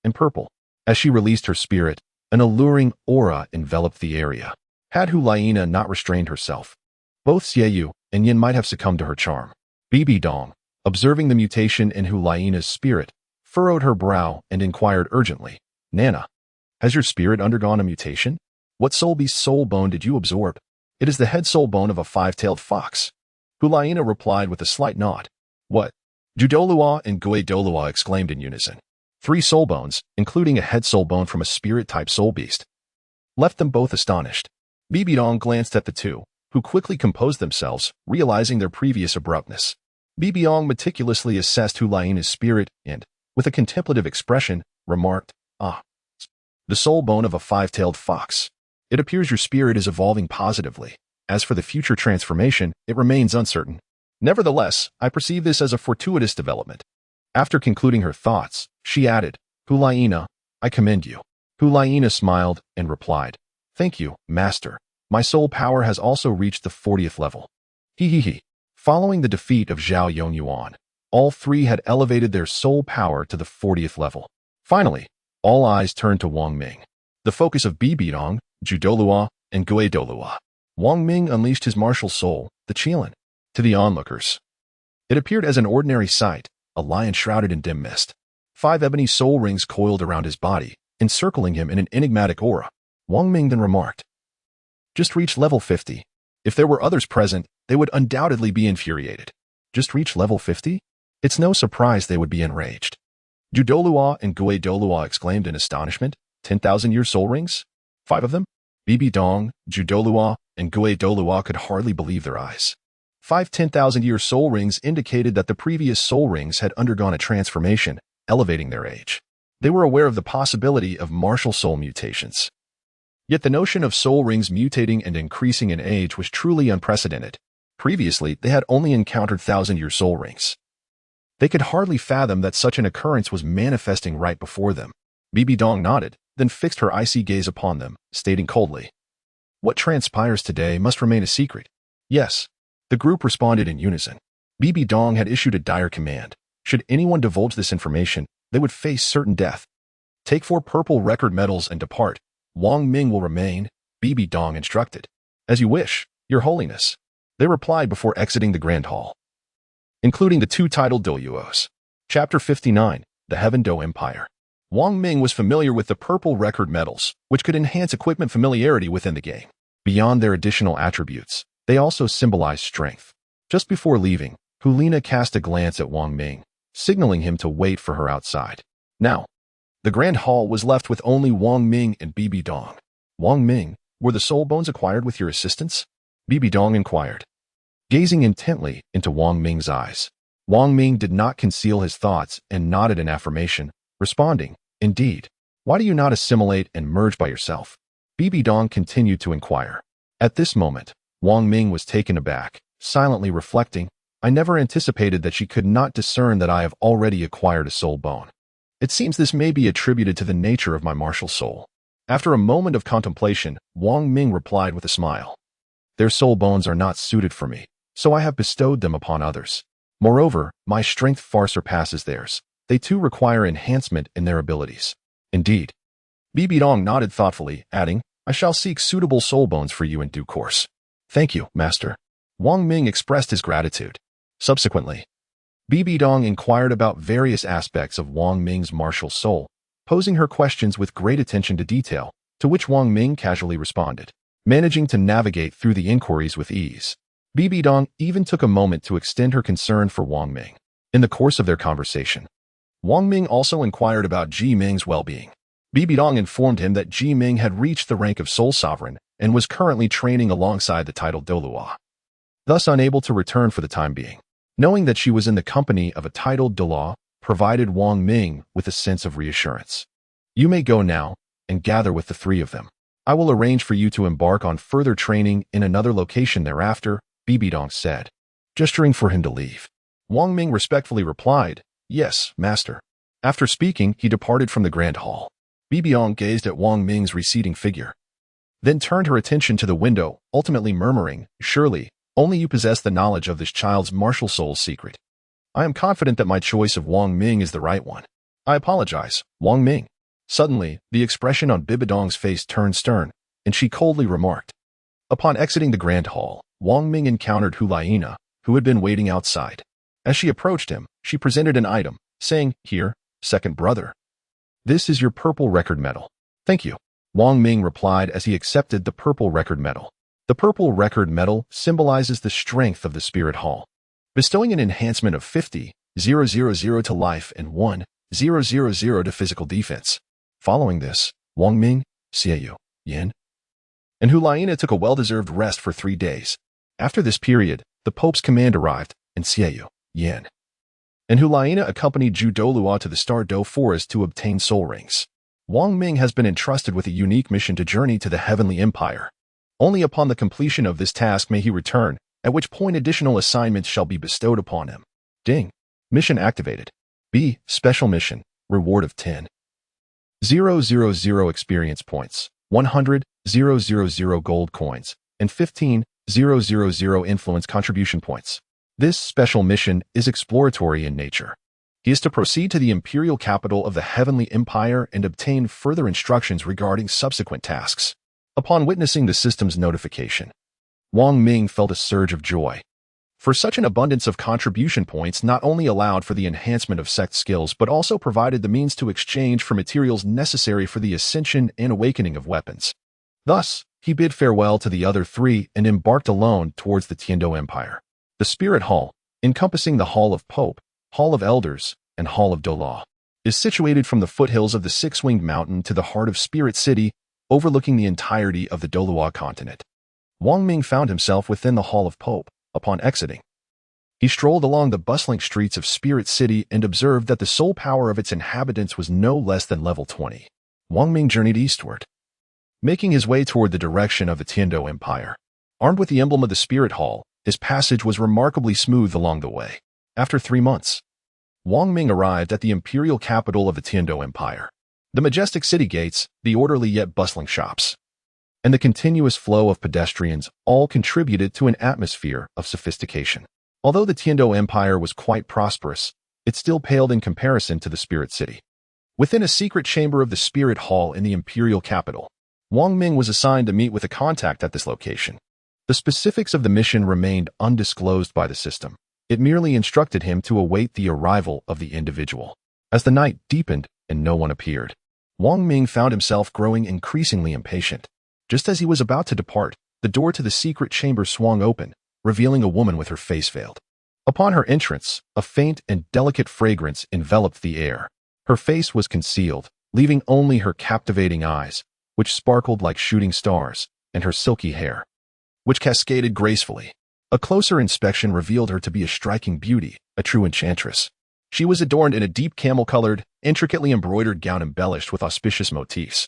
and purple. As she released her spirit, an alluring aura enveloped the area. Had Hulaina not restrained herself, both Xiaoyu and Yin might have succumbed to her charm. Bibi Dong, observing the mutation in Hulaina's spirit, furrowed her brow and inquired urgently, "Nana, has your spirit undergone a mutation? What soul beast soul bone did you absorb?" "It is the head soul bone of a 5-tailed fox." Hulaina replied with a slight nod. "What?" Zhu Douluo and Gue Douluo exclaimed in unison. 3 soul bones, including a head soul bone from a spirit-type soul beast, left them both astonished. Bibi Dong glanced at the 2, who quickly composed themselves, realizing their previous abruptness. Bibi Dong meticulously assessed Hulaina's spirit and, with a contemplative expression, remarked, "Ah, the soul bone of a 5-tailed fox. It appears your spirit is evolving positively. As for the future transformation, it remains uncertain. Nevertheless, I perceive this as a fortuitous development." After concluding her thoughts, she added, "Hulaina, I commend you." Hulaina smiled and replied, "Thank you, Master. My soul power has also reached the 40th level." He. Following the defeat of Zhao Yongyuan, all 3 had elevated their soul power to the 40th level. Finally, all eyes turned to Wang Ming, the focus of Bibi Dong, Zhu Douluo, and Gue Douluo. Wang Ming unleashed his martial soul, the Qilin. To the onlookers, it appeared as an ordinary sight, a lion shrouded in dim mist. 5 ebony soul rings coiled around his body, encircling him in an enigmatic aura. Wang Ming then remarked, "Just reached level 50. If there were others present, they would undoubtedly be infuriated." Just reached level 50? It's no surprise they would be enraged. Zhu Douluo and Gue Douluo exclaimed in astonishment, 10,000-year soul rings? 5 of them? Bibi Dong, Zhu Douluo, and Gue Douluo could hardly believe their eyes. 5 10,000-year soul rings indicated that the previous soul rings had undergone a transformation, elevating their age. They were aware of the possibility of martial soul mutations. Yet the notion of soul rings mutating and increasing in age was truly unprecedented. Previously, they had only encountered 1,000-year soul rings. They could hardly fathom that such an occurrence was manifesting right before them. Bibi Dong nodded, then fixed her icy gaze upon them, stating coldly, "What transpires today must remain a secret." "Yes." The group responded in unison. Bibi Dong had issued a dire command. Should anyone divulge this information, they would face certain death. "Take 4 purple record medals and depart. Wang Ming will remain," Bibi Dong instructed. "As you wish, Your Holiness," they replied before exiting the Grand Hall, including the 2 titled Douluos. Chapter 59, The Heaven Do Empire. Wang Ming was familiar with the purple record medals, which could enhance equipment familiarity within the game. Beyond their additional attributes, they also symbolize strength. Just before leaving, Hulina cast a glance at Wang Ming, signaling him to wait for her outside. Now, the Grand Hall was left with only Wang Ming and Bibi Dong. "Wang Ming, were the soul bones acquired with your assistance?" Bibi Dong inquired, gazing intently into Wang Ming's eyes. Wang Ming did not conceal his thoughts and nodded in affirmation, responding, "Indeed. Why do you not assimilate and merge by yourself?" Bibi Dong continued to inquire. At this moment, Wang Ming was taken aback, silently reflecting, "I never anticipated that she could not discern that I have already acquired a soul bone. It seems this may be attributed to the nature of my martial soul." After a moment of contemplation, Wang Ming replied with a smile, "Their soul bones are not suited for me, so I have bestowed them upon others. Moreover, my strength far surpasses theirs. They too require enhancement in their abilities." "Indeed." Bibi Dong nodded thoughtfully, adding, "I shall seek suitable soul bones for you in due course." "Thank you, Master." Wang Ming expressed his gratitude. Subsequently, Bibi Dong inquired about various aspects of Wang Ming's martial soul, posing her questions with great attention to detail, to which Wang Ming casually responded, managing to navigate through the inquiries with ease. Bibi Dong even took a moment to extend her concern for Wang Ming. In the course of their conversation, Wang Ming also inquired about Ji Meng's well-being. Bibi Dong informed him that Ji Meng had reached the rank of Soul Sovereign and was currently training alongside the titled Douluo, thus unable to return for the time being. Knowing that she was in the company of a titled Douluo provided Wang Ming with a sense of reassurance. "You may go now and gather with the 3 of them. I will arrange for you to embark on further training in another location thereafter," Bibi Dong said, gesturing for him to leave. Wang Ming respectfully replied, "Yes, Master." After speaking, he departed from the Grand Hall. Bibi Dong gazed at Wang Ming's receding figure, then turned her attention to the window, ultimately murmuring, "Surely, only you possess the knowledge of this child's martial soul's secret. I am confident that my choice of Wang Ming is the right one. I apologize, Wang Ming." Suddenly, the expression on Bibi Dong's face turned stern, and she coldly remarked. Upon exiting the Grand Hall, Wang Ming encountered Hulina, who had been waiting outside. As she approached him, she presented an item, saying, "Here, second brother. This is your purple record medal." "Thank you," Wang Ming replied as he accepted the purple record medal. The purple record medal symbolizes the strength of the Spirit Hall, bestowing an enhancement of 50,000 to life and 1,000 to physical defense. Following this, Wang Ming, Xiaoyu, Yan, and Hulina took a well-deserved rest for 3 days. After this period, the Pope's command arrived, and Xiaoyu, Yan, and Hulina accompanied Zhu Douluo to the Star Do Forest to obtain soul rings. Wang Ming has been entrusted with a unique mission to journey to the Heavenly Empire. Only upon the completion of this task may he return, at which point additional assignments shall be bestowed upon him. Ding. Mission activated. B. Special mission. Reward of 10,000 experience points, 100,000 gold coins, and 15,000 influence contribution points. This special mission is exploratory in nature. He is to proceed to the imperial capital of the Heavenly Empire and obtain further instructions regarding subsequent tasks. Upon witnessing the system's notification, Wang Ming felt a surge of joy. For such an abundance of contribution points not only allowed for the enhancement of sect skills but also provided the means to exchange for materials necessary for the ascension and awakening of weapons. Thus, he bid farewell to the other 3 and embarked alone towards the Tiando Empire. The Spirit Hall, encompassing the Hall of Pope, Hall of Elders, and Hall of Douluo, is situated from the foothills of the Six-Winged Mountain to the heart of Spirit City, overlooking the entirety of the Douluo Continent. Wang Ming found himself within the Hall of Pope. Upon exiting, he strolled along the bustling streets of Spirit City and observed that the soul power of its inhabitants was no less than level 20. Wang Ming journeyed eastward, making his way toward the direction of the Tiando Empire. Armed with the emblem of the Spirit Hall, his passage was remarkably smooth along the way. After 3 months, Wang Ming arrived at the imperial capital of the Tiando Empire. The majestic city gates, the orderly yet bustling shops, and the continuous flow of pedestrians all contributed to an atmosphere of sophistication. Although the Tiando Empire was quite prosperous, it still paled in comparison to the Spirit City. Within a secret chamber of the Spirit Hall in the imperial capital, Wang Ming was assigned to meet with a contact at this location. The specifics of the mission remained undisclosed by the system. It merely instructed him to await the arrival of the individual. As the night deepened and no one appeared, Wang Ming found himself growing increasingly impatient. Just as he was about to depart, the door to the secret chamber swung open, revealing a woman with her face veiled. Upon her entrance, a faint and delicate fragrance enveloped the air. Her face was concealed, leaving only her captivating eyes, which sparkled like shooting stars, and her silky hair, which cascaded gracefully. A closer inspection revealed her to be a striking beauty, a true enchantress. She was adorned in a deep camel-colored, intricately embroidered gown embellished with auspicious motifs,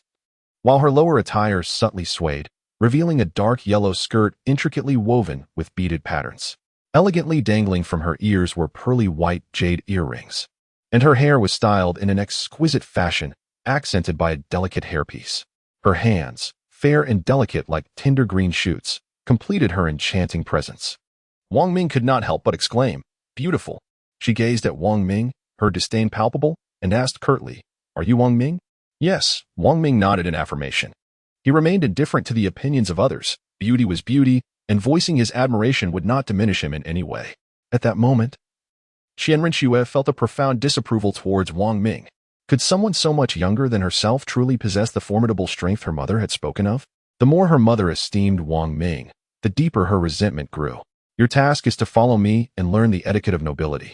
while her lower attire subtly swayed, revealing a dark yellow skirt intricately woven with beaded patterns. Elegantly dangling from her ears were pearly white jade earrings, and her hair was styled in an exquisite fashion, accented by a delicate hairpiece. Her hands, fair and delicate like tender green shoots, completed her enchanting presence. Wang Ming could not help but exclaim, "Beautiful." She gazed at Wang Ming, her disdain palpable, and asked curtly, "Are you Wang Ming?" "Yes," Wang Ming nodded in affirmation. He remained indifferent to the opinions of others. Beauty was beauty, and voicing his admiration would not diminish him in any way. At that moment, Qianren felt a profound disapproval towards Wang Ming. Could someone so much younger than herself truly possess the formidable strength her mother had spoken of? The more her mother esteemed Wang Ming, the deeper her resentment grew. "Your task is to follow me and learn the etiquette of nobility,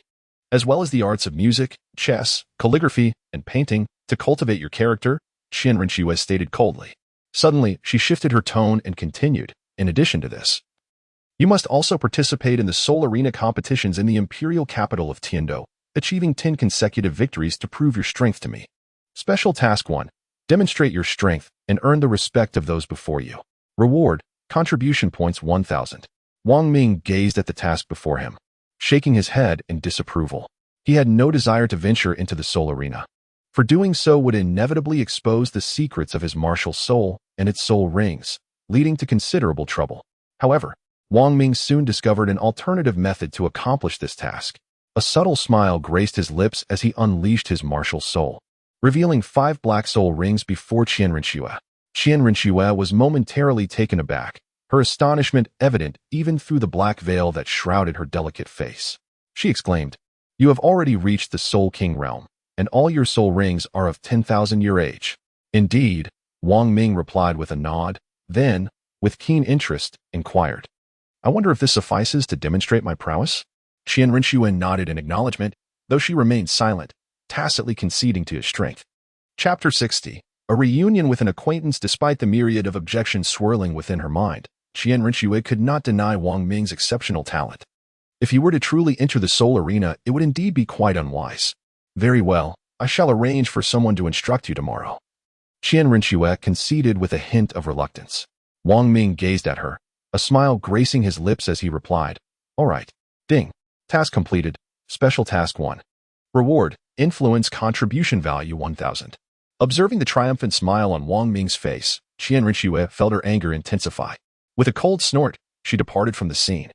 as well as the arts of music, chess, calligraphy, and painting, to cultivate your character," Qianren stated coldly. Suddenly, she shifted her tone and continued, "In addition to this, you must also participate in the Soul Arena competitions in the imperial capital of Tiando, achieving 10 consecutive victories to prove your strength to me. Special Task 1. Demonstrate your strength and earn the respect of those before you. Reward, contribution points 1,000. Wang Ming gazed at the task before him, shaking his head in disapproval. He had no desire to venture into the Soul Arena, for doing so would inevitably expose the secrets of his martial soul and its soul rings, leading to considerable trouble. However, Wang Ming soon discovered an alternative method to accomplish this task. A subtle smile graced his lips as he unleashed his martial soul, revealing 5 black soul rings before Qianren. Qianren was momentarily taken aback, her astonishment evident even through the black veil that shrouded her delicate face. She exclaimed, "You have already reached the Soul King realm, and all your soul rings are of 10,000-year age." "Indeed," Wang Ming replied with a nod, then, with keen interest, inquired, "I wonder if this suffices to demonstrate my prowess?" Qianren nodded in acknowledgement, though she remained silent, tacitly conceding to his strength. Chapter 60. A reunion with an acquaintance. Despite the myriad of objections swirling within her mind, Qianren could not deny Wang Ming's exceptional talent. If he were to truly enter the Soul Arena, it would indeed be quite unwise. "Very well, I shall arrange for someone to instruct you tomorrow." Qianren conceded with a hint of reluctance. Wang Ming gazed at her, a smile gracing his lips as he replied, "All right." Ding. Task completed. Special Task 1. Reward, influence contribution value 1,000. Observing the triumphant smile on Wang Ming's face, Qianren felt her anger intensify. With a cold snort, she departed from the scene.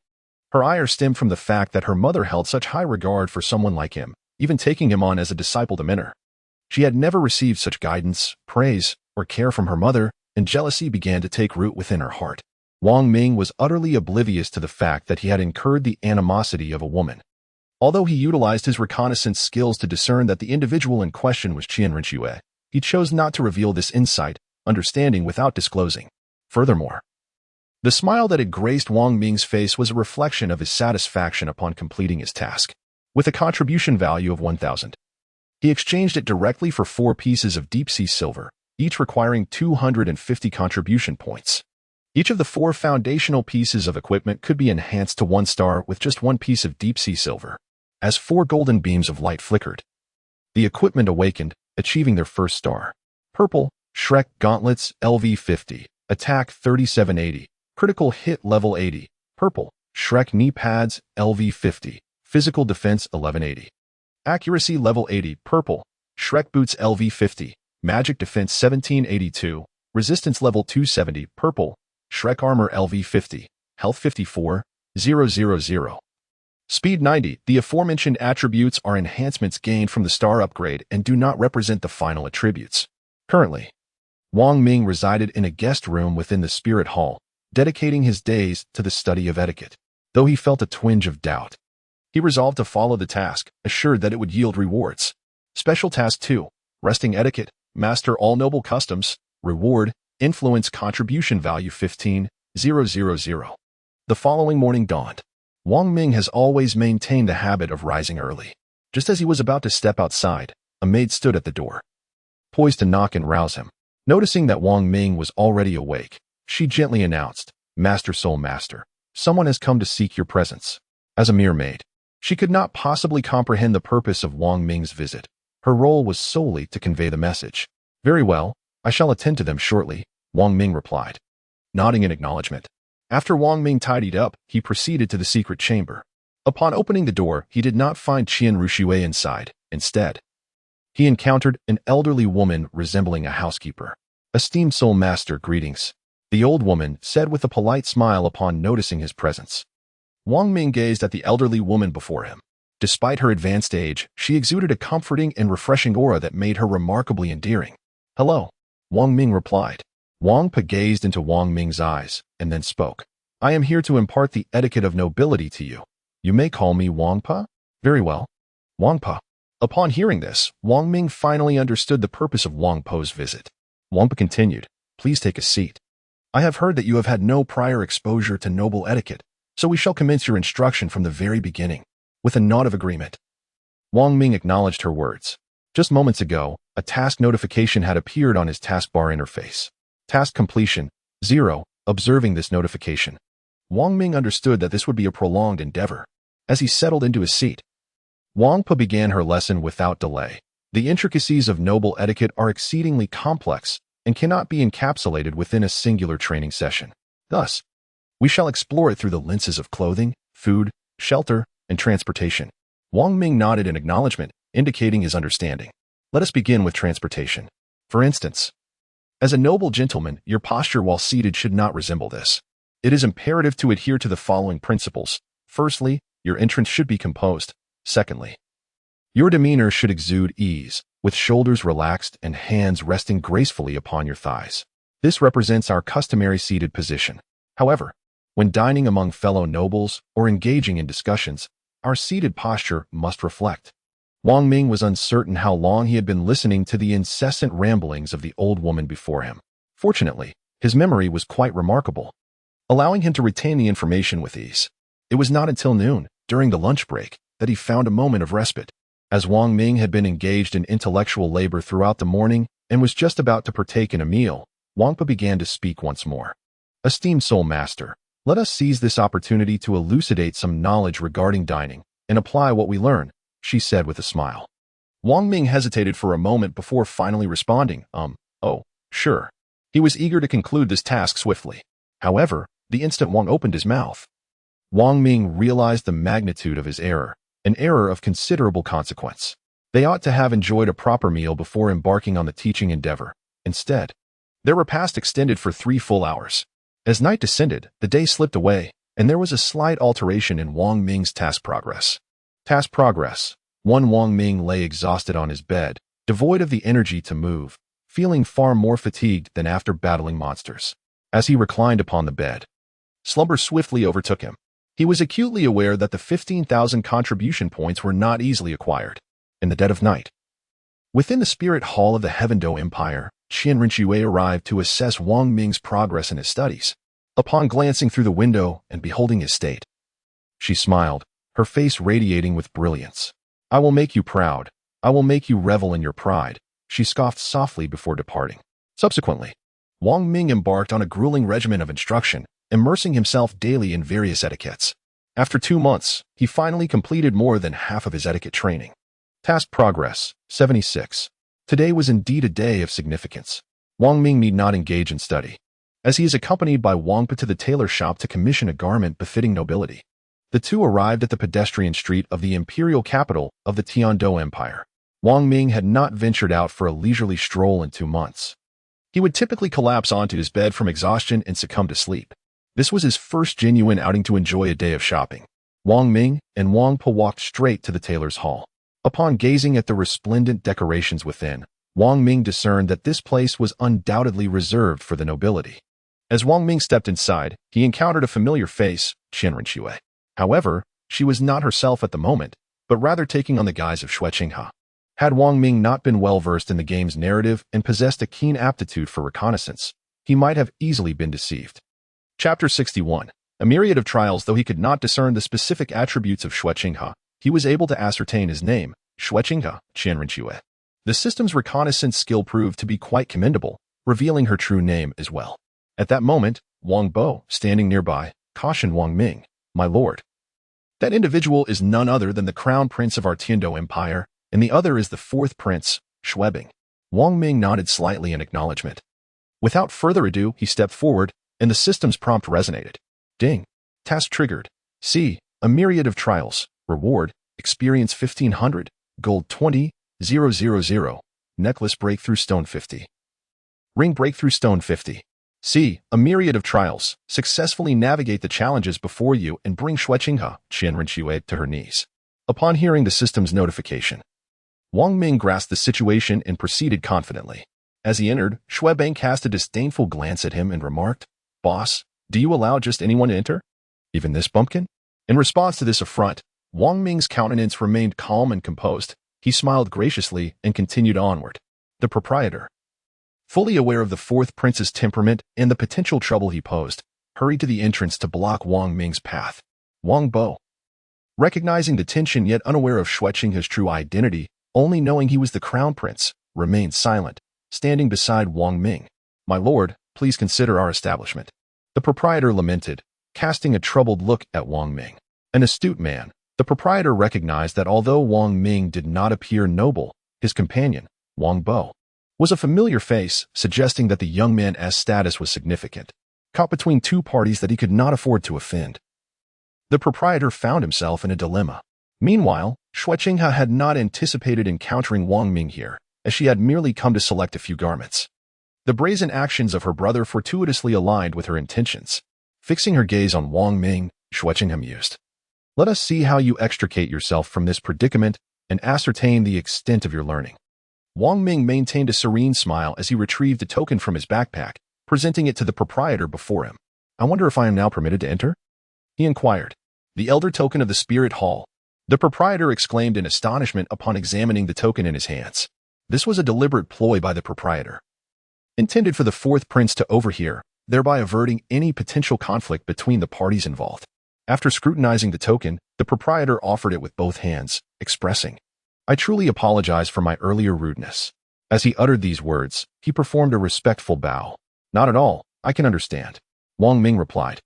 Her ire stemmed from the fact that her mother held such high regard for someone like him, even taking him on as a disciple to mentor. She had never received such guidance, praise, or care from her mother, and jealousy began to take root within her heart. Wang Ming was utterly oblivious to the fact that he had incurred the animosity of a woman. Although he utilized his reconnaissance skills to discern that the individual in question was Qianren, he chose not to reveal this insight, understanding without disclosing. Furthermore, the smile that had graced Wang Ming's face was a reflection of his satisfaction upon completing his task. With a contribution value of 1,000, he exchanged it directly for 4 pieces of deep-sea silver, each requiring 250 contribution points. Each of the 4 foundational pieces of equipment could be enhanced to 1 star with just 1 piece of deep-sea silver. As 4 golden beams of light flickered, the equipment awakened, achieving their first star. Purple, Shrek Gauntlets LV50, Attack 3780, Critical Hit Level 80. Purple, Shrek Knee Pads LV50, Physical Defense 1180. Accuracy Level 80. Purple, Shrek Boots LV50, Magic Defense 1782, Resistance Level 270, Purple, Shrek Armor LV 50, Health 54, 000. Speed 90. The aforementioned attributes are enhancements gained from the star upgrade and do not represent the final attributes. Currently, Wang Ming resided in a guest room within the Spirit Hall, dedicating his days to the study of etiquette. Though he felt a twinge of doubt, he resolved to follow the task, assured that it would yield rewards. Special Task 2. Resting Etiquette. Master all noble customs. Reward. Influence contribution value 15, 000. The following morning dawned. Wang Ming has always maintained the habit of rising early. Just as he was about to step outside, a maid stood at the door, poised to knock and rouse him. Noticing that Wang Ming was already awake, she gently announced, "Master Soul Master, someone has come to seek your presence." As a mere maid, she could not possibly comprehend the purpose of Wang Ming's visit. Her role was solely to convey the message. "Very well, I shall attend to them shortly," Wang Ming replied, nodding in acknowledgement. After Wang Ming tidied up, he proceeded to the secret chamber. Upon opening the door, he did not find Qian Rushui inside. Instead, he encountered an elderly woman resembling a housekeeper. "Esteemed Soul Master, greetings," the old woman said with a polite smile upon noticing his presence. Wang Ming gazed at the elderly woman before him. Despite her advanced age, she exuded a comforting and refreshing aura that made her remarkably endearing. "Hello," Wang Ming replied. Wang Pa gazed into Wang Ming's eyes, and then spoke. "I am here to impart the etiquette of nobility to you. You may call me Wang Pa?" "Very well, Wang Pa." Upon hearing this, Wang Ming finally understood the purpose of Wang Po's visit. Wang Pa continued, "Please take a seat. I have heard that you have had no prior exposure to noble etiquette, so we shall commence your instruction from the very beginning." With a nod of agreement, Wang Ming acknowledged her words. Just moments ago, a task notification had appeared on his taskbar interface. Task completion, 0. Observing this notification, Wang Ming understood that this would be a prolonged endeavor. As he settled into his seat, Wang Pa began her lesson without delay. The intricacies of noble etiquette are exceedingly complex and cannot be encapsulated within a singular training session. Thus, we shall explore it through the lenses of clothing, food, shelter, and transportation. Wang Ming nodded in acknowledgement, indicating his understanding. Let us begin with transportation. For instance, as a noble gentleman, your posture while seated should not resemble this. It is imperative to adhere to the following principles. Firstly, your entrance should be composed. Secondly, your demeanor should exude ease, with shoulders relaxed and hands resting gracefully upon your thighs. This represents our customary seated position. However, when dining among fellow nobles or engaging in discussions, our seated posture must reflect. Wang Ming was uncertain how long he had been listening to the incessant ramblings of the old woman before him. Fortunately, his memory was quite remarkable, allowing him to retain the information with ease. It was not until noon, during the lunch break, that he found a moment of respite. As Wang Ming had been engaged in intellectual labor throughout the morning and was just about to partake in a meal, Wang Pa began to speak once more. "Esteemed Soul Master, let us seize this opportunity to elucidate some knowledge regarding dining and apply what we learn," she said with a smile. Wang Ming hesitated for a moment before finally responding, "Oh, sure." He was eager to conclude this task swiftly. However, the instant Wang opened his mouth, Wang Ming realized the magnitude of his error, an error of considerable consequence. They ought to have enjoyed a proper meal before embarking on the teaching endeavor. Instead, their repast extended for 3 full hours. As night descended, the day slipped away, and there was a slight alteration in Wang Ming's task progress. Task progress. 1. Wang Ming lay exhausted on his bed, devoid of the energy to move, feeling far more fatigued than after battling monsters. As he reclined upon the bed, slumber swiftly overtook him. He was acutely aware that the 15,000 contribution points were not easily acquired. In the dead of night, within the spirit hall of the Heavendo Empire, Qian Rinxue arrived to assess Wang Ming's progress in his studies. Upon glancing through the window and beholding his state, she smiled, her face radiating with brilliance. "I will make you proud. I will make you revel in your pride," she scoffed softly before departing. Subsequently, Wang Ming embarked on a grueling regimen of instruction, immersing himself daily in various etiquettes. After 2 months, he finally completed more than half of his etiquette training. Task progress, 76. Today was indeed a day of significance. Wang Ming need not engage in study, as he is accompanied by Wang Pa to the tailor shop to commission a garment befitting nobility. The two arrived at the pedestrian street of the imperial capital of the Tiando Empire. Wang Ming had not ventured out for a leisurely stroll in 2 months. He would typically collapse onto his bed from exhaustion and succumb to sleep. This was his first genuine outing to enjoy a day of shopping. Wang Ming and Wang Po walked straight to the tailor's hall. Upon gazing at the resplendent decorations within, Wang Ming discerned that this place was undoubtedly reserved for the nobility. As Wang Ming stepped inside, he encountered a familiar face, Qianrenxue. However, she was not herself at the moment, but rather taking on the guise of Xue Qinghe. Had Wang Ming not been well-versed in the game's narrative and possessed a keen aptitude for reconnaissance, he might have easily been deceived. Chapter 61. A myriad of trials. Though he could not discern the specific attributes of Xue Qinghe, he was able to ascertain his name, Xue Qinghe, Qianrenxue. The system's reconnaissance skill proved to be quite commendable, revealing her true name as well. At that moment, Wang Bo, standing nearby, cautioned Wang Ming, "My lord, that individual is none other than the crown prince of our Tiando Empire, and the other is the 4th prince, Xue Bing." Wang Ming nodded slightly in acknowledgement. Without further ado, he stepped forward, and the system's prompt resonated. Ding. Task triggered. See, a myriad of trials. Reward, experience 1500, gold 20,000, necklace breakthrough stone 50. Ring breakthrough stone 50. See, a myriad of trials. Successfully navigate the challenges before you and bring Xue Qinghe, Qianrenxue, to her knees. Upon hearing the system's notification, Wang Ming grasped the situation and proceeded confidently. As he entered, Xue Bing cast a disdainful glance at him and remarked, "Boss, do you allow just anyone to enter? Even this bumpkin?" In response to this affront, Wang Ming's countenance remained calm and composed. He smiled graciously and continued onward. The proprietor, fully aware of the 4th prince's temperament and the potential trouble he posed, hurried to the entrance to block Wang Ming's path. Wang Bo, recognizing the tension yet unaware of Xue Qinghe's true identity, only knowing he was the crown prince, remained silent, standing beside Wang Ming. "My lord, please consider our establishment." The proprietor lamented, casting a troubled look at Wang Ming. An astute man, the proprietor recognized that although Wang Ming did not appear noble, his companion, Wang Bo, was a familiar face, suggesting that the young man's status was significant. Caught between 2 parties that he could not afford to offend, the proprietor found himself in a dilemma. Meanwhile, Xue Qinghe had not anticipated encountering Wang Ming here, as she had merely come to select a few garments. The brazen actions of her brother fortuitously aligned with her intentions. Fixing her gaze on Wang Ming, Xue Qinghe mused, "Let us see how you extricate yourself from this predicament and ascertain the extent of your learning." Wang Ming maintained a serene smile as he retrieved a token from his backpack, presenting it to the proprietor before him. "I wonder if I am now permitted to enter?" he inquired. "The elder token of the Spirit Hall," the proprietor exclaimed in astonishment upon examining the token in his hands. This was a deliberate ploy by the proprietor, intended for the 4th prince to overhear, thereby averting any potential conflict between the parties involved. After scrutinizing the token, the proprietor offered it with both hands, expressing, "I truly apologize for my earlier rudeness." As he uttered these words, he performed a respectful bow. "Not at all, I can understand," Wang Ming replied,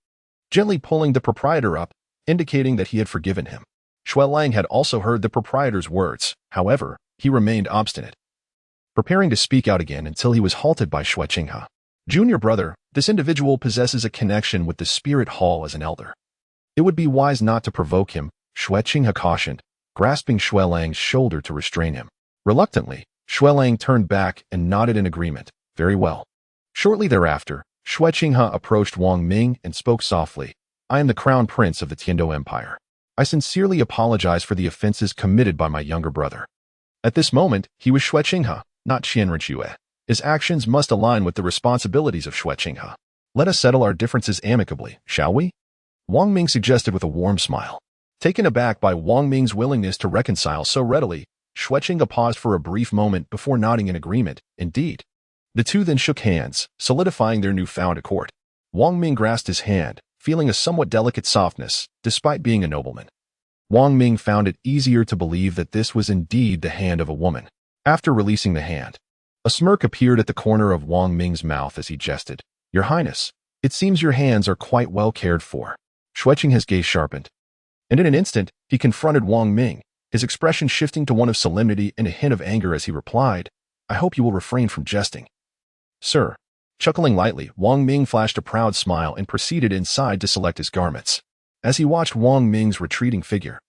gently pulling the proprietor up, indicating that he had forgiven him. Xue Lang had also heard the proprietor's words. However, he remained obstinate, preparing to speak out again until he was halted by Xue Qinghe. "Junior brother, this individual possesses a connection with the Spirit Hall as an elder. It would be wise not to provoke him," Xue Qinghe cautioned, grasping Xue Lang's shoulder to restrain him. Reluctantly, Xue Lang turned back and nodded in agreement. "Very well." Shortly thereafter, Xue Qinghe approached Wang Ming and spoke softly. "I am the crown prince of the Tiando Empire. I sincerely apologize for the offenses committed by my younger brother." At this moment, he was Xue Qinghe, not Qianrenxue. His actions must align with the responsibilities of Xue Qinghe. "Let us settle our differences amicably, shall we?" Wang Ming suggested with a warm smile. Taken aback by Wang Ming's willingness to reconcile so readily, Xue Qinghe paused for a brief moment before nodding in agreement. Indeed. The two then shook hands, solidifying their newfound accord. Wang Ming grasped his hand, feeling a somewhat delicate softness, despite being a nobleman. Wang Ming found it easier to believe that this was indeed the hand of a woman. After releasing the hand, a smirk appeared at the corner of Wang Ming's mouth as he jested. "Your Highness, it seems your hands are quite well cared for." Xue Qinghe's gaze sharpened, and in an instant, he confronted Wang Ming, his expression shifting to one of solemnity and a hint of anger as he replied, "I hope you will refrain from jesting." "Sir." Chuckling lightly, Wang Ming flashed a proud smile and proceeded inside to select his garments. As he watched Wang Ming's retreating figure,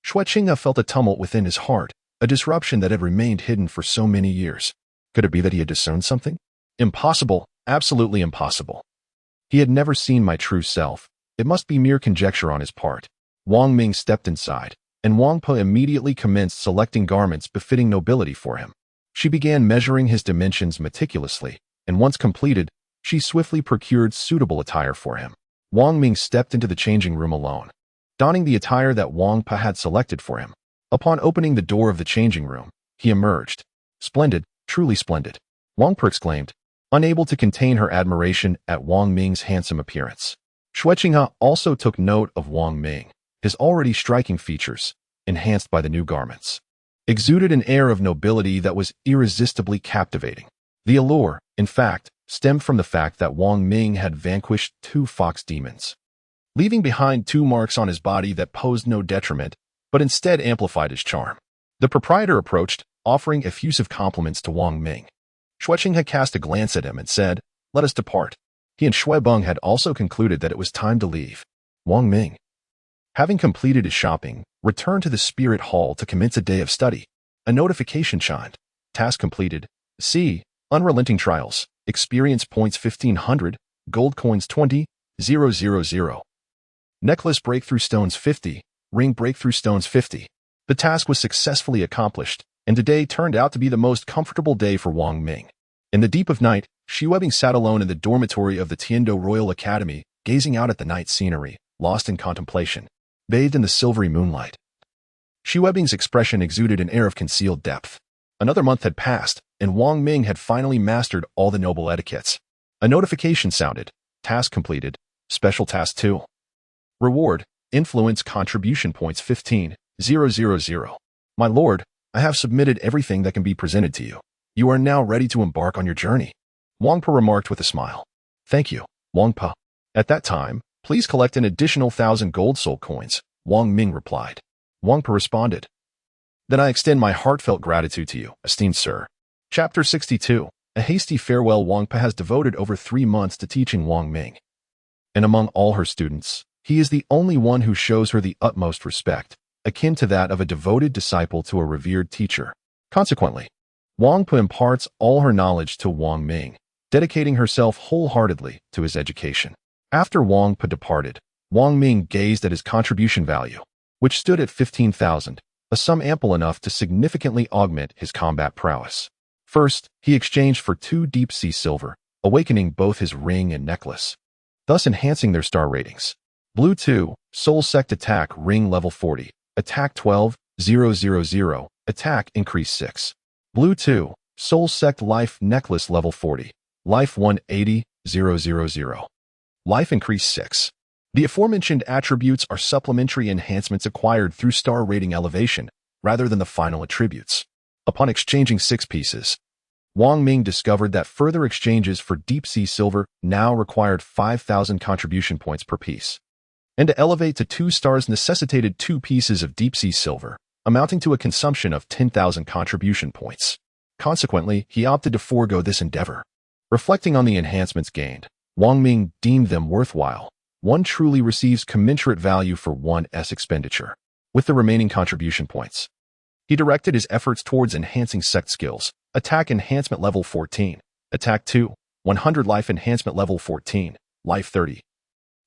Xue Qinghe felt a tumult within his heart, a disruption that had remained hidden for so many years. Could it be that he had discerned something? Impossible, absolutely impossible. He had never seen my true self. It must be mere conjecture on his part. Wang Ming stepped inside, and Wang Po immediately commenced selecting garments befitting nobility for him. She began measuring his dimensions meticulously, and once completed, she swiftly procured suitable attire for him. Wang Ming stepped into the changing room alone, donning the attire that Wang Po had selected for him. Upon opening the door of the changing room, he emerged. Splendid, truly splendid, Wang Po exclaimed, unable to contain her admiration at Wang Ming's handsome appearance. Xue Qinghe also took note of Wang Ming. His already striking features, enhanced by the new garments, exuded an air of nobility that was irresistibly captivating. The allure, in fact, stemmed from the fact that Wang Ming had vanquished 2 fox demons, leaving behind 2 marks on his body that posed no detriment, but instead amplified his charm. The proprietor approached, offering effusive compliments to Wang Ming. Xue Qinghe cast a glance at him and said, "Let us depart." He and Xue Beng had also concluded that it was time to leave. Wang Ming, having completed his shopping, returned to the spirit hall to commence a day of study. A notification chimed. Task completed. C. Unrelenting trials. Experience points 1500. Gold coins 20,000. Necklace breakthrough stones 50. Ring breakthrough stones 50. The task was successfully accomplished, and today turned out to be the most comfortable day for Wang Ming. In the deep of night, Xue Beng sat alone in the dormitory of the Tiando Royal Academy, gazing out at the night scenery, lost in contemplation, bathed in the silvery moonlight. Xue Beng's expression exuded an air of concealed depth. Another month had passed, and Wang Ming had finally mastered all the noble etiquettes. A notification sounded. Task completed. Special Task 2. Reward, Influence Contribution Points 15,000. My lord, I have submitted everything that can be presented to you. You are now ready to embark on your journey, Wang Po remarked with a smile. Thank you, Wang Po. At that time, please collect an additional 1,000 gold soul coins, Wang Ming replied. Wang Po responded. Then I extend my heartfelt gratitude to you, esteemed sir. Chapter 62. A hasty farewell. Wang Po has devoted over 3 months to teaching Wang Ming. And among all her students, he is the only one who shows her the utmost respect, akin to that of a devoted disciple to a revered teacher. Consequently, Wang Po imparts all her knowledge to Wang Ming, dedicating herself wholeheartedly to his education. After Wang Po departed, Wang Ming gazed at his contribution value, which stood at 15,000, a sum ample enough to significantly augment his combat prowess. First, he exchanged for 2 deep-sea silver, awakening both his ring and necklace, thus enhancing their star ratings. Blue 2, Soul Sect Attack Ring Level 40, Attack 12,000, Attack Increase 6. Blue 2, Soul Sect Life Necklace Level 40, Life 180,000. Life Increase 6. The aforementioned attributes are supplementary enhancements acquired through star rating elevation, rather than the final attributes. Upon exchanging 6 pieces, Wang Ming discovered that further exchanges for deep-sea silver now required 5,000 contribution points per piece, and to elevate to 2 stars necessitated 2 pieces of deep-sea silver, amounting to a consumption of 10,000 contribution points. Consequently, he opted to forego this endeavor. Reflecting on the enhancements gained, Wang Ming deemed them worthwhile. One truly receives commensurate value for one's expenditure. With the remaining contribution points, he directed his efforts towards enhancing sect skills. Attack Enhancement Level 14. Attack 2. 100 Life Enhancement Level 14. Life 30.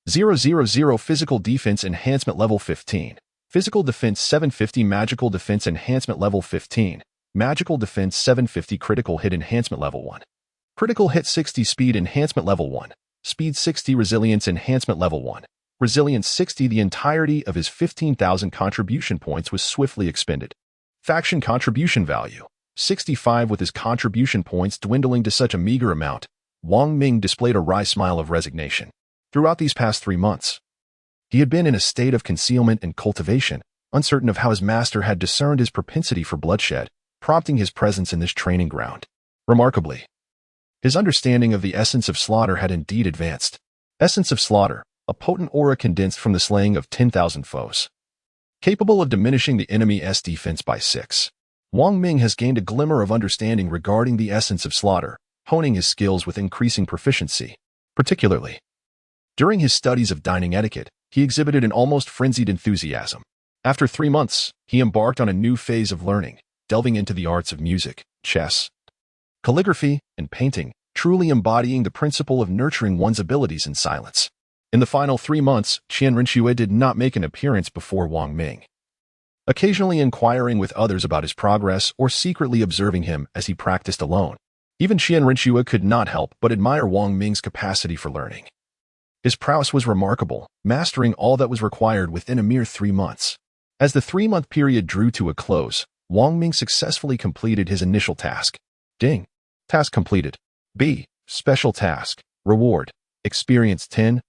000 Physical Defense Enhancement Level 15. Physical Defense 750. Magical Defense Enhancement Level 15. Magical Defense 750. Critical Hit Enhancement Level 1. Critical Hit 60. Speed Enhancement Level 1. Speed 60. Resilience Enhancement Level 1. Resilience 60. The entirety of his 15,000 contribution points was swiftly expended. Faction Contribution Value 65. With his contribution points dwindling to such a meager amount, Wang Ming displayed a wry smile of resignation. Throughout these past 3 months, he had been in a state of concealment and cultivation, uncertain of how his master had discerned his propensity for bloodshed, prompting his presence in this training ground. Remarkably, his understanding of the essence of slaughter had indeed advanced. Essence of slaughter, a potent aura condensed from the slaying of 10,000 foes, capable of diminishing the enemy's defense by 6. Wang Ming has gained a glimmer of understanding regarding the essence of slaughter, honing his skills with increasing proficiency. Particularly, during his studies of dining etiquette, he exhibited an almost frenzied enthusiasm. After 3 months, he embarked on a new phase of learning, delving into the arts of music, chess, calligraphy, and painting, truly embodying the principle of nurturing one's abilities in silence. In the final 3 months, Qian Rinxue did not make an appearance before Wang Ming, occasionally inquiring with others about his progress or secretly observing him as he practiced alone. Even Qian Rinxue could not help but admire Wang Ming's capacity for learning. His prowess was remarkable, mastering all that was required within a mere 3 months. As the 3-month period drew to a close, Wang Ming successfully completed his initial task. Ding. Task completed. B. Special task. Reward. Experience 10,000.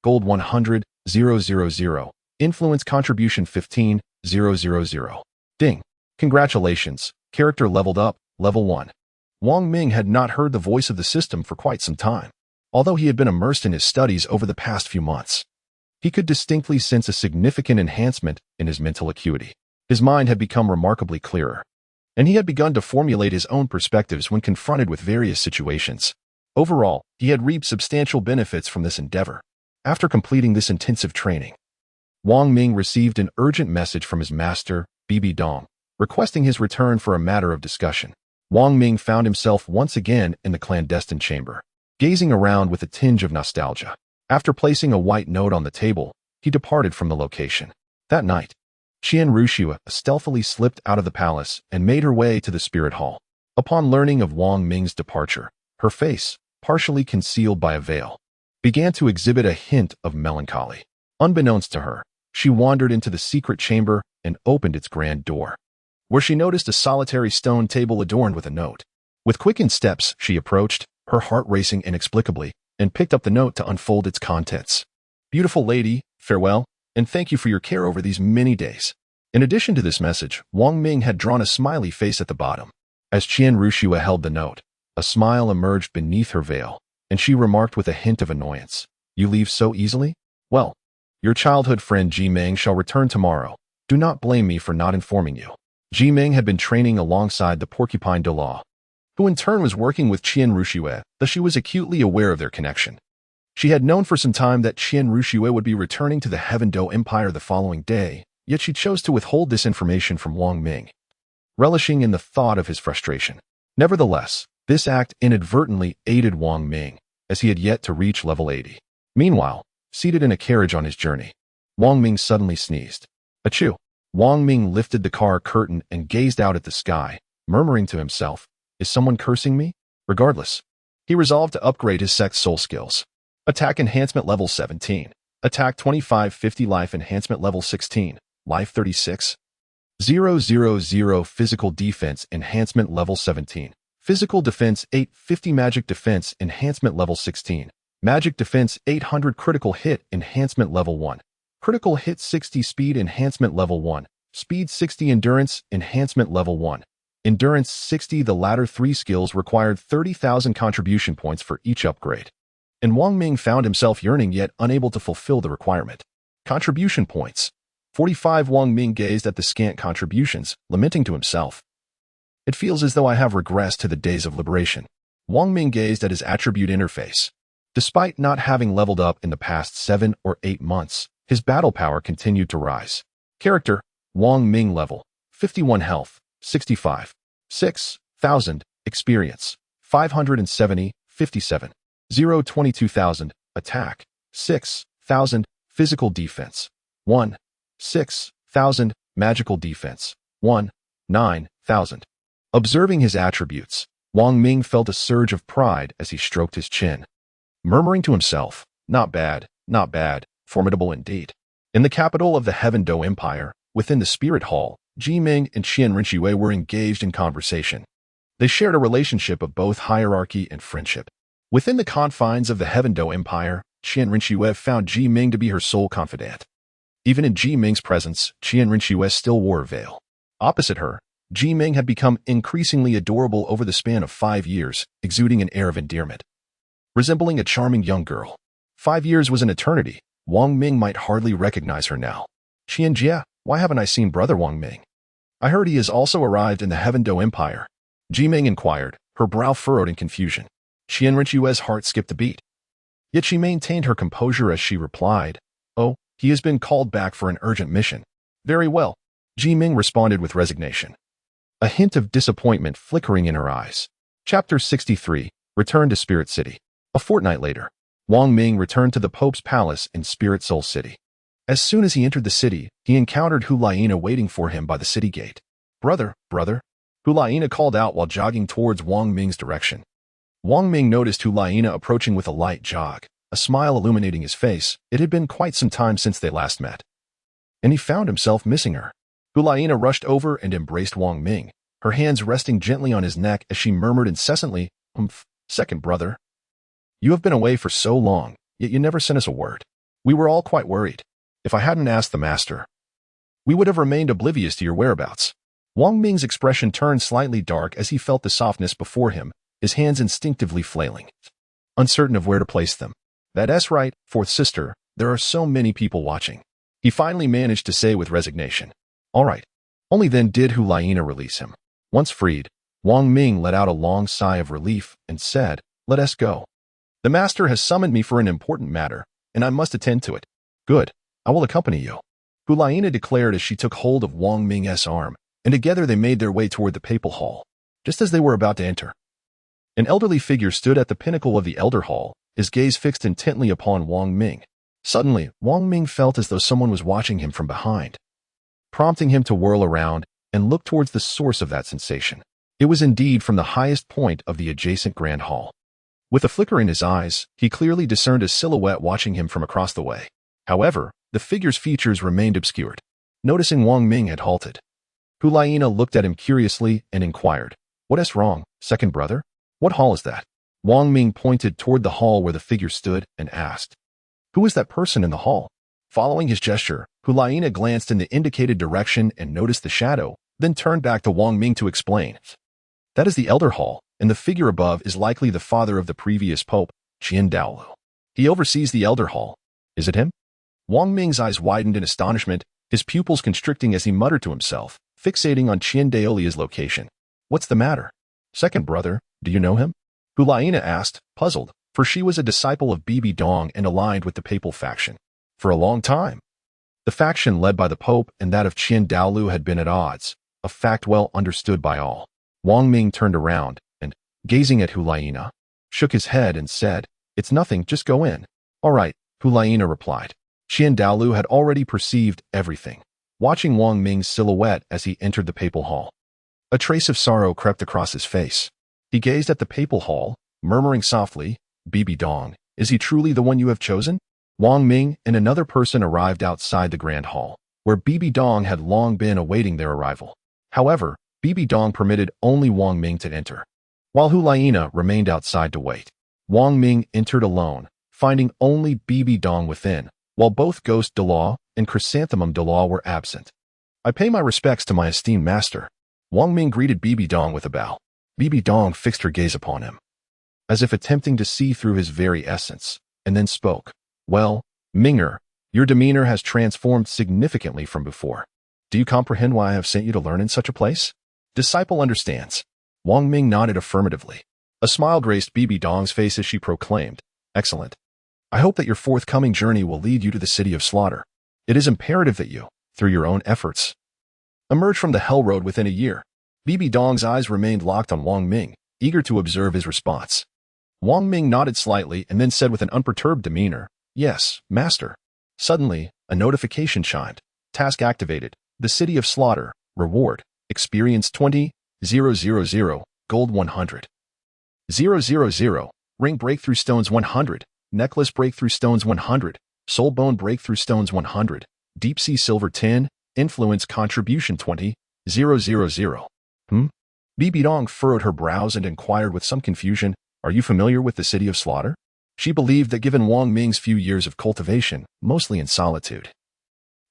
Gold 100,000. Influence contribution 15,000. Ding. Congratulations. Character leveled up, level 1. Wang Ming had not heard the voice of the system for quite some time. Although he had been immersed in his studies over the past few months, he could distinctly sense a significant enhancement in his mental acuity. His mind had become remarkably clearer, and he had begun to formulate his own perspectives when confronted with various situations. Overall, he had reaped substantial benefits from this endeavor. After completing this intensive training, Wang Ming received an urgent message from his master, Bibi Dong, requesting his return for a matter of discussion. Wang Ming found himself once again in the clandestine chamber, gazing around with a tinge of nostalgia. After placing a white note on the table, he departed from the location. That night, Qian Rinxue stealthily slipped out of the palace and made her way to the spirit hall. Upon learning of Wang Ming's departure, her face, partially concealed by a veil, began to exhibit a hint of melancholy. Unbeknownst to her, she wandered into the secret chamber and opened its grand door, where she noticed a solitary stone table adorned with a note. With quickened steps, she approached, her heart racing inexplicably, and picked up the note to unfold its contents. Beautiful lady, farewell, and thank you for your care over these many days. In addition to this message, Wang Ming had drawn a smiley face at the bottom. As Qian Rinxue held the note, a smile emerged beneath her veil, and she remarked with a hint of annoyance, "You leave so easily? Well, your childhood friend Ji Meng shall return tomorrow. Do not blame me for not informing you." Ji Meng had been training alongside the porcupine Douluo, who in turn was working with Qian Rinxue, thus she was acutely aware of their connection. She had known for some time that Qian Rinxue would be returning to the Heaven Do Empire the following day, yet she chose to withhold this information from Wang Ming, relishing in the thought of his frustration. Nevertheless, this act inadvertently aided Wang Ming, as he had yet to reach level 80. Meanwhile, seated in a carriage on his journey, Wang Ming suddenly sneezed. Achoo! Wang Ming lifted the car curtain and gazed out at the sky, murmuring to himself, "Is someone cursing me?" Regardless, he resolved to upgrade his sex soul skills. Attack enhancement level 17. Attack 2550 life enhancement level 16. Life 36. 000 physical defense enhancement level 17. Physical defense 850 magic defense enhancement level 16. Magic defense 800 critical hit enhancement level 1. Critical hit 60 speed enhancement level 1. Speed 60 endurance enhancement level 1. Endurance 60. The latter 3 skills required 30,000 contribution points for each upgrade, and Wang Ming found himself yearning yet unable to fulfill the requirement. Contribution points 45. Wang Ming gazed at the scant contributions, lamenting to himself, "It feels as though I have regressed to the days of liberation." Wang Ming gazed at his attribute interface. Despite not having leveled up in the past 7 or 8 months, his battle power continued to rise. Character, Wang Ming level, 51 health, 65, 6,000, experience, 570, 57, 22,000, attack, 6,000, physical defense, 1, 6,000, magical defense, 1, 9,000. Observing his attributes, Wang Ming felt a surge of pride as he stroked his chin, murmuring to himself, not bad, formidable indeed." In the capital of the Heaven Do Empire, within the Spirit Hall, Ji Meng and Qian Rinxue were engaged in conversation. They shared a relationship of both hierarchy and friendship. Within the confines of the Heaven Do Empire, Qian Rinxue found Ji Meng to be her sole confidant. Even in Ji Meng's presence, Qian Rinxue still wore a veil. Opposite her, Ji Meng had become increasingly adorable over the span of 5 years, exuding an air of endearment, resembling a charming young girl. 5 years was an eternity. Wang Ming might hardly recognize her now. "Qian Jia, why haven't I seen brother Wang Ming? I heard he has also arrived in the Heaven Do Empire," Ji Meng inquired, her brow furrowed in confusion. Qian Rinxue's heart skipped a beat. Yet she maintained her composure as she replied, "Oh, he has been called back for an urgent mission." "Very well. Ji Meng responded with resignation, a hint of disappointment flickering in her eyes. Chapter 63. Return to Spirit City. A fortnight later, Wang Ming returned to the Pope's palace in Spirit Soul City. As soon as he entered the city, he encountered Hulaina waiting for him by the city gate. Brother, Hulaina called out while jogging towards Wang Ming's direction. Wang Ming noticed Hulaina approaching with a light jog, a smile illuminating his face. It had been quite some time since they last met, and he found himself missing her. Hulaina rushed over and embraced Wang Ming, her hands resting gently on his neck as she murmured incessantly, second brother. You have been away for so long, yet you never sent us a word. We were all quite worried. If I hadn't asked the master, we would have remained oblivious to your whereabouts. Wang Ming's expression turned slightly dark as he felt the softness before him, his hands instinctively flailing, uncertain of where to place them. That's right, fourth sister, there are so many people watching. He finally managed to say with resignation. All right. Only then did Hulaina release him. Once freed, Wang Ming let out a long sigh of relief and said, let us go. The master has summoned me for an important matter, and I must attend to it. Good, I will accompany you, Hulaina declared as she took hold of Wang Ming's arm, and together they made their way toward the papal hall. Just as they were about to enter, an elderly figure stood at the pinnacle of the elder hall, his gaze fixed intently upon Wang Ming. Suddenly, Wang Ming felt as though someone was watching him from behind, prompting him to whirl around and look towards the source of that sensation. It was indeed from the highest point of the adjacent grand hall. With a flicker in his eyes, he clearly discerned a silhouette watching him from across the way. However, the figure's features remained obscured. Noticing Wang Ming had halted, Hulaina looked at him curiously and inquired, what is wrong, second brother? What hall is that? Wang Ming pointed toward the hall where the figure stood and asked, who is that person in the hall? Following his gesture, Hulaina glanced in the indicated direction and noticed the shadow, then turned back to Wang Ming to explain. That is the elder hall, and the figure above is likely the father of the previous pope, Douluo. He oversees the elder hall. Is it him? Wang Ming's eyes widened in astonishment, his pupils constricting as he muttered to himself, fixating on Douluo's location. What's the matter? Second brother, do you know him? Hulaina asked, puzzled, for she was a disciple of Bibi Dong and aligned with the papal faction. For a long time, the faction led by the pope and that of Douluo had been at odds, a fact well understood by all. Wang Ming turned around and, gazing at Hulaina, shook his head and said, it's nothing, just go in. All right, Hulaina replied. Douluo had already perceived everything, watching Wang Ming's silhouette as he entered the papal hall. A trace of sorrow crept across his face. He gazed at the papal hall, murmuring softly, Bibi Dong, is he truly the one you have chosen? Wang Ming and another person arrived outside the grand hall, where Bibi Dong had long been awaiting their arrival. However, Bibi Dong permitted only Wang Ming to enter, while Hulaina remained outside to wait. Wang Ming entered alone, finding only Bibi Dong within, while both Ghost Douluo and Chrysanthemum Douluo were absent. I pay my respects to my esteemed master. Wang Ming greeted Bibi Dong with a bow. Bibi Dong fixed her gaze upon him, as if attempting to see through his very essence, and then spoke. Well, Minger, your demeanor has transformed significantly from before. Do you comprehend why I have sent you to learn in such a place? Disciple understands. Wang Ming nodded affirmatively. A smile graced Bibi Dong's face as she proclaimed, excellent. I hope that your forthcoming journey will lead you to the city of slaughter. It is imperative that you, through your own efforts, emerge from the hell road within a year. Bibi Dong's eyes remained locked on Wang Ming, eager to observe his response. Wang Ming nodded slightly and then said with an unperturbed demeanor, yes, master. Suddenly, a notification chimed. Task activated. The City of Slaughter. Reward. Experience 20,000. Gold 100. 000. Ring Breakthrough Stones 100. Necklace Breakthrough Stones 100. Soul Bone Breakthrough Stones 100. Deep Sea Silver 10. Influence Contribution 20,000. Bibi Dong furrowed her brows and inquired with some confusion, are you familiar with the City of Slaughter? She believed that given Wang Ming's few years of cultivation, mostly in solitude,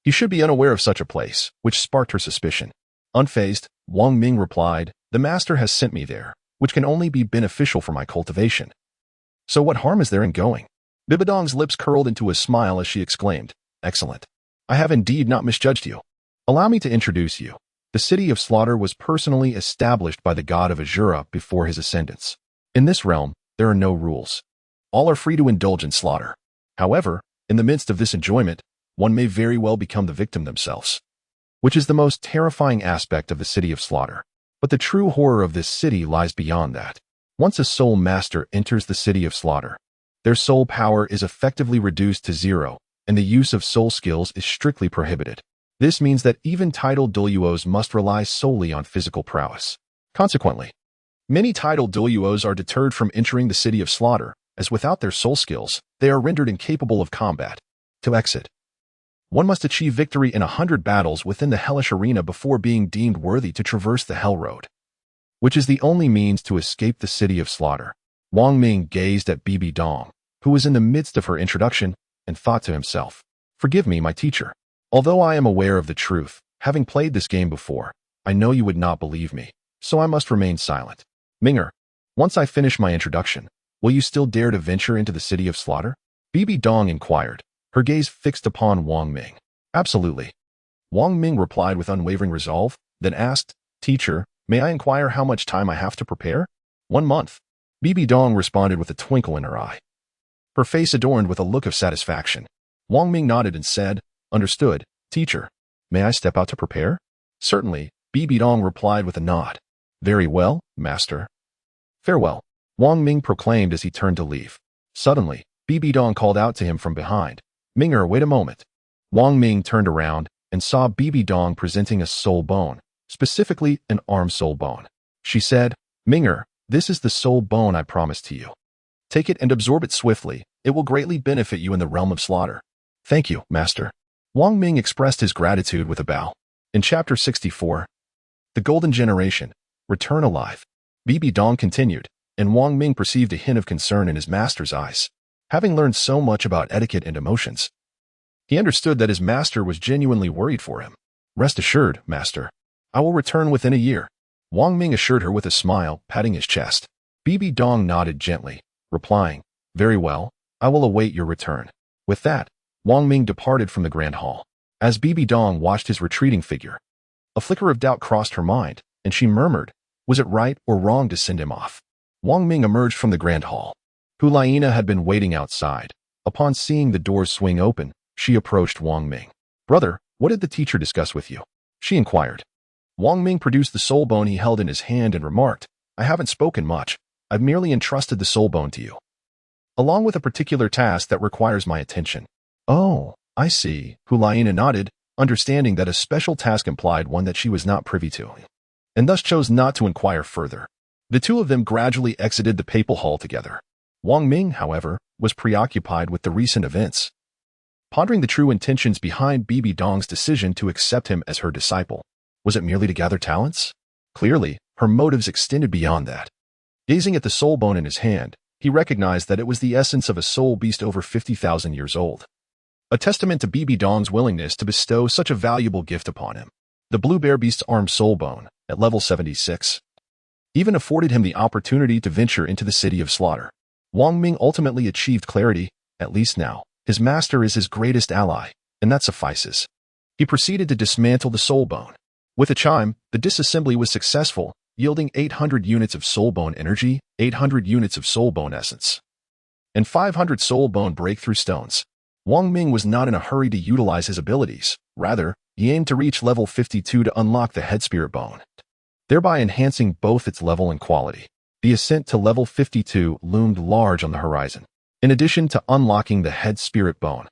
he should be unaware of such a place, which sparked her suspicion. Unfazed, Wang Ming replied, the master has sent me there, which can only be beneficial for my cultivation. So what harm is there in going? Bibi Dong's lips curled into a smile as she exclaimed, excellent. I have indeed not misjudged you. Allow me to introduce you. The City of Slaughter was personally established by the god of Azura before his ascendance. In this realm, there are no rules. All are free to indulge in slaughter. However, in the midst of this enjoyment, one may very well become the victim themselves. which is the most terrifying aspect of the City of Slaughter. But the true horror of this city lies beyond that. Once a soul master enters the City of Slaughter, their soul power is effectively reduced to zero, and the use of soul skills is strictly prohibited. This means that even titled Douluos must rely solely on physical prowess. Consequently, many titled Douluos are deterred from entering the City of Slaughter, as without their soul skills, they are rendered incapable of combat. To exit, one must achieve victory in 100 battles within the hellish arena before being deemed worthy to traverse the Hell Road, which is the only means to escape the City of Slaughter. Wang Ming gazed at Bibi Dong, who was in the midst of her introduction, and thought to himself, "Forgive me, my teacher. Although I am aware of the truth, having played this game before, I know you would not believe me, so I must remain silent. Minger, once I finish my introduction, will you still dare to venture into the City of Slaughter?" Bibi Dong inquired, her gaze fixed upon Wang Ming. "Absolutely." Wang Ming replied with unwavering resolve, then asked, "Teacher, may I inquire how much time I have to prepare?" "1 month." Bibi Dong responded with a twinkle in her eye, her face adorned with a look of satisfaction. Wang Ming nodded and said, "Understood, teacher. May I step out to prepare?" "Certainly," Bibi Dong replied with a nod. "Very well, master." "Farewell," Wang Ming proclaimed as he turned to leave. Suddenly, Bibi Dong called out to him from behind, "Minger, wait a moment." Wang Ming turned around and saw Bibi Dong presenting a soul bone, specifically an arm soul bone. She said, "Minger, this is the soul bone I promised to you. Take it and absorb it swiftly. It will greatly benefit you in the realm of slaughter." "Thank you, master." Wang Ming expressed his gratitude with a bow. In Chapter 64, The Golden Generation, Return Alive, Bibi Dong continued, and Wang Ming perceived a hint of concern in his master's eyes. Having learned so much about etiquette and emotions, he understood that his master was genuinely worried for him. "Rest assured, master. I will return within a year," Wang Ming assured her with a smile, patting his chest. Bibi Dong nodded gently, replying, "Very well, I will await your return." With that, Wang Ming departed from the Grand Hall. As Bibi Dong watched his retreating figure, a flicker of doubt crossed her mind, and she murmured, was it right or wrong to send him off? Wang Ming emerged from the Grand Hall. Hulaina had been waiting outside. Upon seeing the doors swing open, she approached Wang Ming. "Brother, what did the teacher discuss with you?" she inquired. Wang Ming produced the soul bone he held in his hand and remarked, "I haven't spoken much. I've merely entrusted the soul bone to you, along with a particular task that requires my attention." "Oh, I see," Hulaina nodded, understanding that a special task implied one that she was not privy to, and thus chose not to inquire further. The two of them gradually exited the papal hall together. Wang Ming, however, was preoccupied with the recent events, pondering the true intentions behind Bibi Dong's decision to accept him as her disciple. Was it merely to gather talents? Clearly, her motives extended beyond that. Gazing at the soul bone in his hand, he recognized that it was the essence of a soul beast over 50,000 years old, a testament to Bibi Dong's willingness to bestow such a valuable gift upon him. The blue bear beast's armed soul bone, at level 76, even afforded him the opportunity to venture into the City of Slaughter. Wang Ming ultimately achieved clarity. At least now, his master is his greatest ally, and that suffices. He proceeded to dismantle the soul bone. With a chime, the disassembly was successful, yielding 800 units of soul bone energy, 800 units of soul bone essence, and 500 soul bone breakthrough stones. Wang Ming was not in a hurry to utilize his abilities. Rather, he aimed to reach level 52 to unlock the head spirit bone, thereby enhancing both its level and quality. The ascent to level 52 loomed large on the horizon. In addition to unlocking the head spirit bone,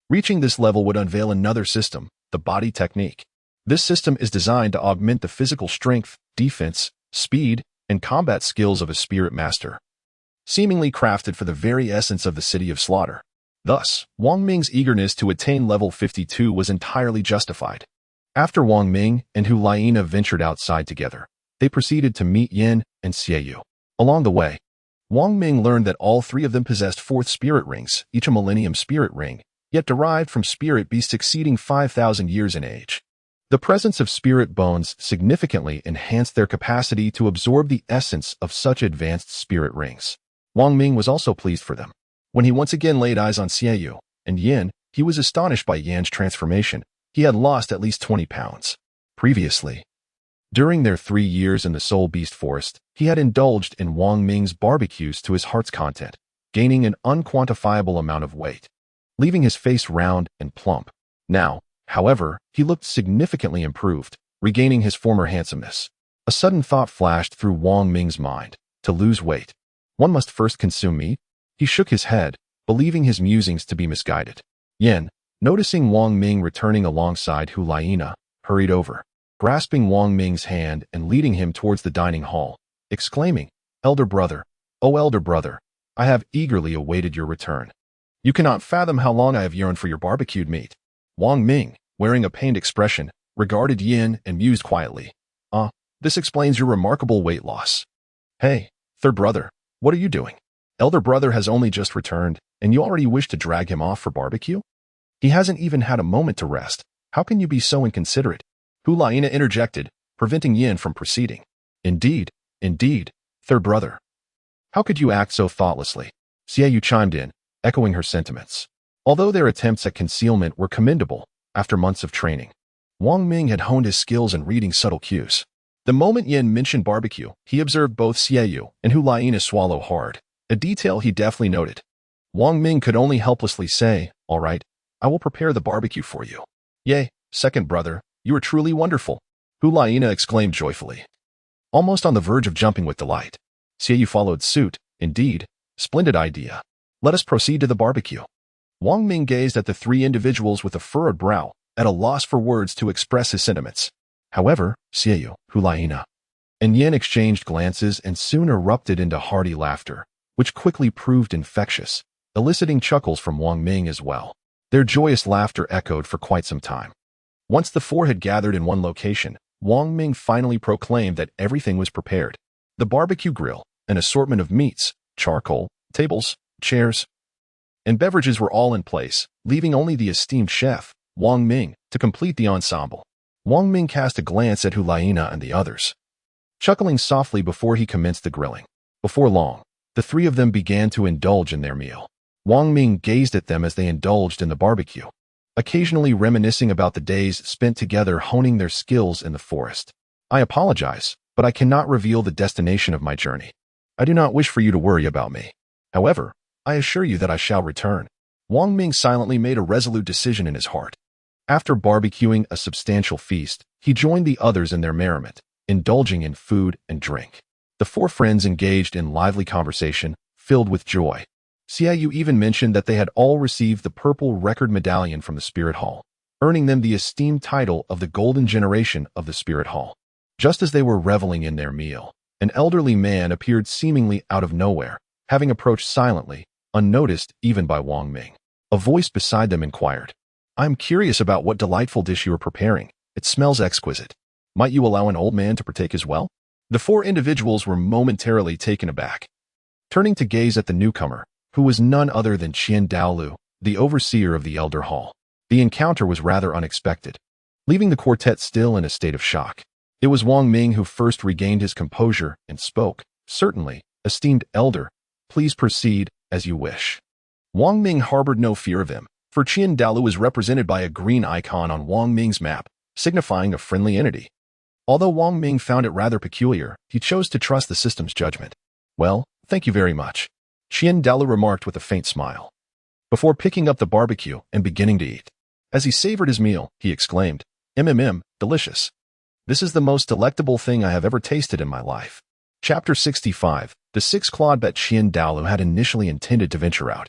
reaching this level would unveil another system, the body technique. This system is designed to augment the physical strength, defense, speed, and combat skills of a spirit master, seemingly crafted for the very essence of the City of Slaughter. Thus, Wang Ming's eagerness to attain level 52 was entirely justified. After Wang Ming and Hulaina ventured outside together, they proceeded to meet Yin and Xiaoyu. Along the way, Wang Ming learned that all three of them possessed fourth spirit rings, each a millennium spirit ring, yet derived from spirit beasts exceeding 5,000 years in age. The presence of spirit bones significantly enhanced their capacity to absorb the essence of such advanced spirit rings. Wang Ming was also pleased for them. When he once again laid eyes on Xiaoyu and Yin, he was astonished by Yan's transformation. He had lost at least 20 pounds. Previously, during their 3 years in the Soul Beast Forest, he had indulged in Wang Ming's barbecues to his heart's content, gaining an unquantifiable amount of weight, leaving his face round and plump. Now, However, he looked significantly improved, regaining his former handsomeness. A sudden thought flashed through Wang Ming's mind. To lose weight, one must first consume meat. He shook his head, believing his musings to be misguided. Yin, noticing Wang Ming returning alongside Hulaina, hurried over, grasping Wang Ming's hand and leading him towards the dining hall, exclaiming, "Elder brother, oh elder brother, I have eagerly awaited your return. You cannot fathom how long I have yearned for your barbecued meat." Wang Ming, wearing a pained expression, regarded Yin and mused quietly. This explains your remarkable weight loss. Hey, third brother, what are you doing? Elder brother has only just returned, and you already wish to drag him off for barbecue? He hasn't even had a moment to rest. How can you be so inconsiderate? Hulaina interjected, preventing Yin from proceeding. Indeed, third brother. How could you act so thoughtlessly? Xiaoyu chimed in, echoing her sentiments. Although their attempts at concealment were commendable, after months of training, Wang Ming had honed his skills in reading subtle cues. The moment Yin mentioned barbecue, he observed both Xiaoyu and Hulaina swallow hard, a detail he deftly noted. Wang Ming could only helplessly say, "All right, I will prepare the barbecue for you." "Yay, second brother, you are truly wonderful," Hulaina exclaimed joyfully, almost on the verge of jumping with delight. Xiaoyu followed suit. "Indeed, splendid idea. Let us proceed to the barbecue." Wang Ming gazed at the three individuals with a furrowed brow, at a loss for words to express his sentiments. However, Xiaoyu, Hulaina, and Yin exchanged glances and soon erupted into hearty laughter, which quickly proved infectious, eliciting chuckles from Wang Ming as well. Their joyous laughter echoed for quite some time. Once the four had gathered in one location, Wang Ming finally proclaimed that everything was prepared. The barbecue grill, an assortment of meats, charcoal, tables, chairs, and beverages were all in place, leaving only the esteemed chef, Wang Ming, to complete the ensemble. Wang Ming cast a glance at Hulaina and the others, chuckling softly before he commenced the grilling. Before long, the three of them began to indulge in their meal. Wang Ming gazed at them as they indulged in the barbecue, occasionally reminiscing about the days spent together honing their skills in the forest. "I apologize, but I cannot reveal the destination of my journey. I do not wish for you to worry about me. However, I assure you that I shall return." Wang Ming silently made a resolute decision in his heart. After barbecuing a substantial feast, he joined the others in their merriment, indulging in food and drink. The four friends engaged in lively conversation, filled with joy. Xiaoyu even mentioned that they had all received the purple record medallion from the Spirit Hall, earning them the esteemed title of the Golden Generation of the Spirit Hall. Just as they were reveling in their meal, an elderly man appeared seemingly out of nowhere, having approached silently, unnoticed even by Wang Ming. A voice beside them inquired, "I'm curious about what delightful dish you are preparing. It smells exquisite. Might you allow an old man to partake as well?" The four individuals were momentarily taken aback, turning to gaze at the newcomer, who was none other than Douluo, the overseer of the Elder Hall. The encounter was rather unexpected, leaving the quartet still in a state of shock. It was Wang Ming who first regained his composure and spoke, "Certainly, esteemed elder, please proceed as you wish." Wang Ming harbored no fear of him, for Douluo is represented by a green icon on Wang Ming's map, signifying a friendly entity. Although Wang Ming found it rather peculiar, he chose to trust the system's judgment. "Well, thank you very much," Douluo remarked with a faint smile, before picking up the barbecue and beginning to eat. As he savored his meal, he exclaimed, Delicious. This is the most delectable thing I have ever tasted in my life." Chapter 65. The six-clawed bat Douluo had initially intended to venture out,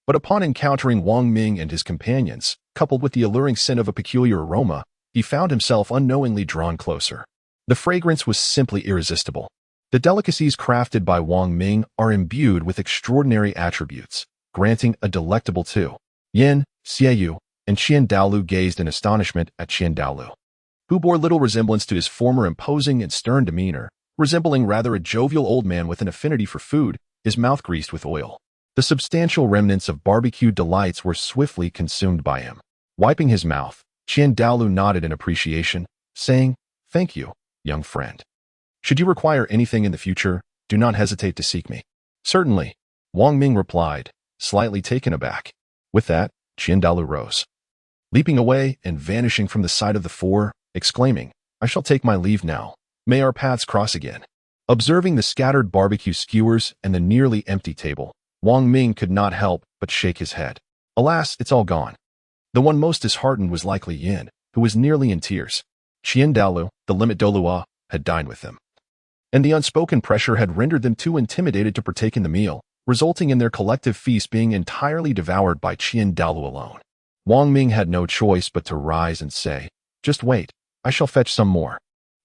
but upon encountering Wang Ming and his companions, coupled with the alluring scent of a peculiar aroma, he found himself unknowingly drawn closer. The fragrance was simply irresistible. The delicacies crafted by Wang Ming are imbued with extraordinary attributes, granting a delectable too. Yin, Xiaoyu, and Douluo gazed in astonishment at Douluo, who bore little resemblance to his former imposing and stern demeanor, resembling rather a jovial old man with an affinity for food, his mouth greased with oil. The substantial remnants of barbecued delights were swiftly consumed by him. Wiping his mouth, Douluo nodded in appreciation, saying, "Thank you, young friend. Should you require anything in the future, do not hesitate to seek me." "Certainly," Wang Ming replied, slightly taken aback. With that, Douluo rose, leaping away and vanishing from the sight of the four, exclaiming, "I shall take my leave now. May our paths cross again." Observing the scattered barbecue skewers and the nearly empty table, Wang Ming could not help but shake his head. "Alas, it's all gone." The one most disheartened was likely Yin, who was nearly in tears. Qian Dalu, the limit Douluo, had dined with them, and the unspoken pressure had rendered them too intimidated to partake in the meal, resulting in their collective feast being entirely devoured by Qian Dalu alone. Wang Ming had no choice but to rise and say, "Just wait, I shall fetch some more."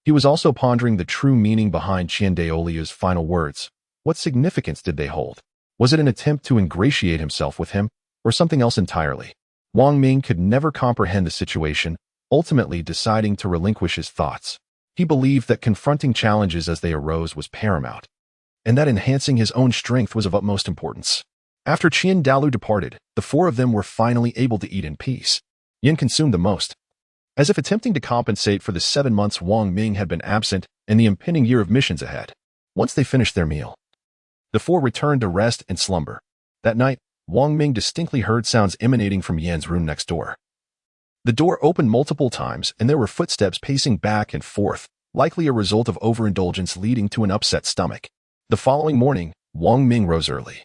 He was also pondering the true meaning behind Qian Daoliu's final words. What significance did they hold? Was it an attempt to ingratiate himself with him, or something else entirely? Wang Ming could never comprehend the situation, ultimately deciding to relinquish his thoughts. He believed that confronting challenges as they arose was paramount, and that enhancing his own strength was of utmost importance. After Qian Dalu departed, the four of them were finally able to eat in peace. Yin consumed the most, as if attempting to compensate for the 7 months Wang Ming had been absent and the impending year of missions ahead. Once they finished their meal, the four returned to rest and slumber. That night, Wang Ming distinctly heard sounds emanating from Yan's room next door. The door opened multiple times, and there were footsteps pacing back and forth, likely a result of overindulgence leading to an upset stomach. The following morning, Wang Ming rose early,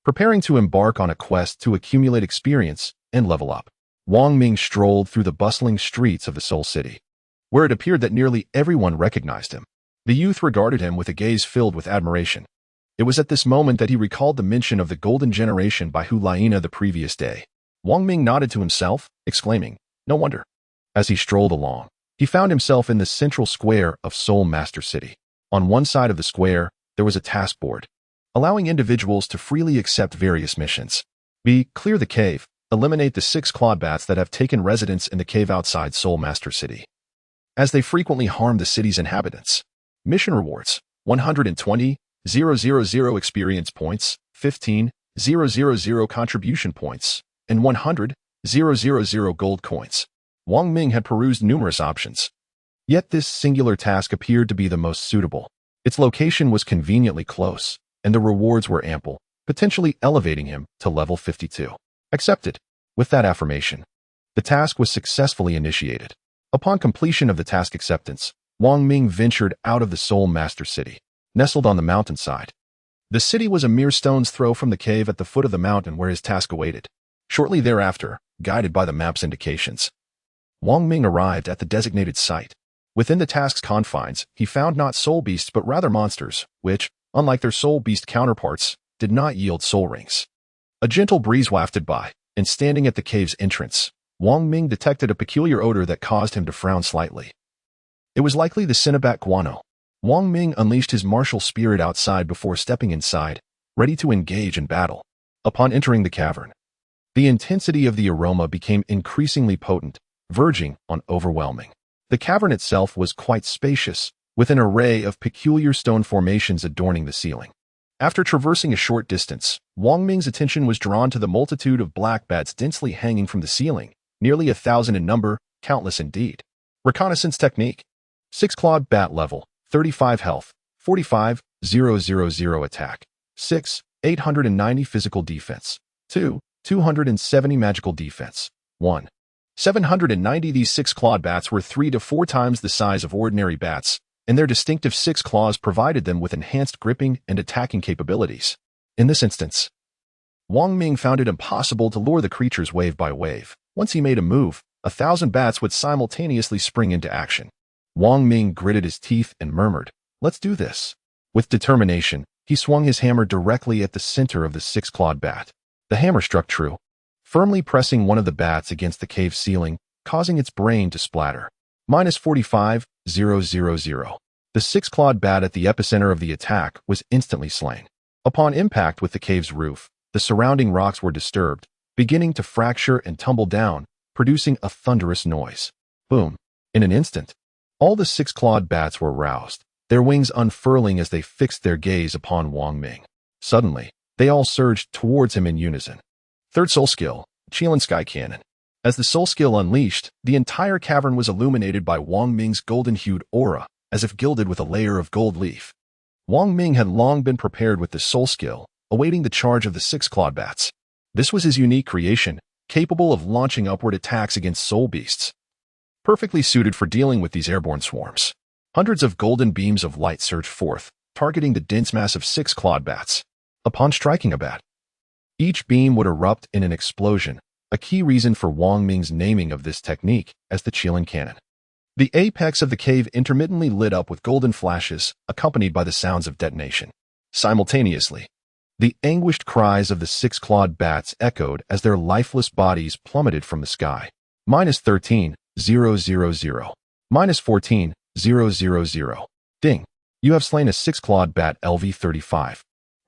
preparing to embark on a quest to accumulate experience and level up. Wang Ming strolled through the bustling streets of the Soul City, where it appeared that nearly everyone recognized him. The youth regarded him with a gaze filled with admiration. It was at this moment that he recalled the mention of the Golden Generation by Hu Laina the previous day. Wang Ming nodded to himself, exclaiming, "No wonder." As he strolled along, he found himself in the central square of Soul Master City. On one side of the square, there was a task board, allowing individuals to freely accept various missions. B. Clear the cave. Eliminate the 6 clawed bats that have taken residence in the cave outside Soul Master City, as they frequently harm the city's inhabitants. Mission rewards: 120,000 experience points, 15,000 contribution points, and 100,000 gold coins. Wang Ming had perused numerous options, yet this singular task appeared to be the most suitable. Its location was conveniently close, and the rewards were ample, potentially elevating him to level 52. Accepted. With that affirmation, the task was successfully initiated. Upon completion of the task acceptance, Wang Ming ventured out of the Soul Master City, nestled on the mountainside. The city was a mere stone's throw from the cave at the foot of the mountain where his task awaited. Shortly thereafter, guided by the map's indications, Wang Ming arrived at the designated site. Within the task's confines, he found not soul beasts but rather monsters, which, unlike their soul beast counterparts, did not yield soul rings. A gentle breeze wafted by, and standing at the cave's entrance, Wang Ming detected a peculiar odor that caused him to frown slightly. It was likely the Cinnabat guano. Wang Ming unleashed his martial spirit outside before stepping inside, ready to engage in battle. Upon entering the cavern, the intensity of the aroma became increasingly potent, verging on overwhelming. The cavern itself was quite spacious, with an array of peculiar stone formations adorning the ceiling. After traversing a short distance, Wang Ming's attention was drawn to the multitude of black bats densely hanging from the ceiling, nearly 1,000 in number, countless indeed. Reconnaissance technique: 6 clawed bat level, 35 health, 45,000 attack, 6, 890 physical defense, 2, 270 magical defense, 1, 790. These 6 clawed bats were 3 to 4 times the size of ordinary bats, and their distinctive 6 claws provided them with enhanced gripping and attacking capabilities. In this instance, Wang Ming found it impossible to lure the creatures wave by wave. Once he made a move, 1,000 bats would simultaneously spring into action. Wang Ming gritted his teeth and murmured, "Let's do this." With determination, he swung his hammer directly at the center of the 6-clawed bat. The hammer struck true, firmly pressing one of the bats against the cave ceiling, causing its brain to splatter. Minus 45,000. The 6-clawed bat at the epicenter of the attack was instantly slain. Upon impact with the cave's roof, the surrounding rocks were disturbed, beginning to fracture and tumble down, producing a thunderous noise. Boom. In an instant, all the 6-clawed bats were roused, their wings unfurling as they fixed their gaze upon Wang Ming. Suddenly, they all surged towards him in unison. Third soul skill, Qilin Sky Cannon. As the soul skill unleashed, the entire cavern was illuminated by Wang Ming's golden-hued aura, as if gilded with a layer of gold leaf. Wang Ming had long been prepared with this soul skill, awaiting the charge of the 6-clawed bats. This was his unique creation, capable of launching upward attacks against soul beasts, perfectly suited for dealing with these airborne swarms. Hundreds of golden beams of light surged forth, targeting the dense mass of 6-clawed bats. Upon striking a bat, each beam would erupt in an explosion, a key reason for Wang Ming's naming of this technique as the Qilin Cannon. The apex of the cave intermittently lit up with golden flashes, accompanied by the sounds of detonation. Simultaneously, the anguished cries of the six-clawed bats echoed as their lifeless bodies plummeted from the sky. -13, 000. -14, 000. Ding. You have slain a six-clawed bat LV-35.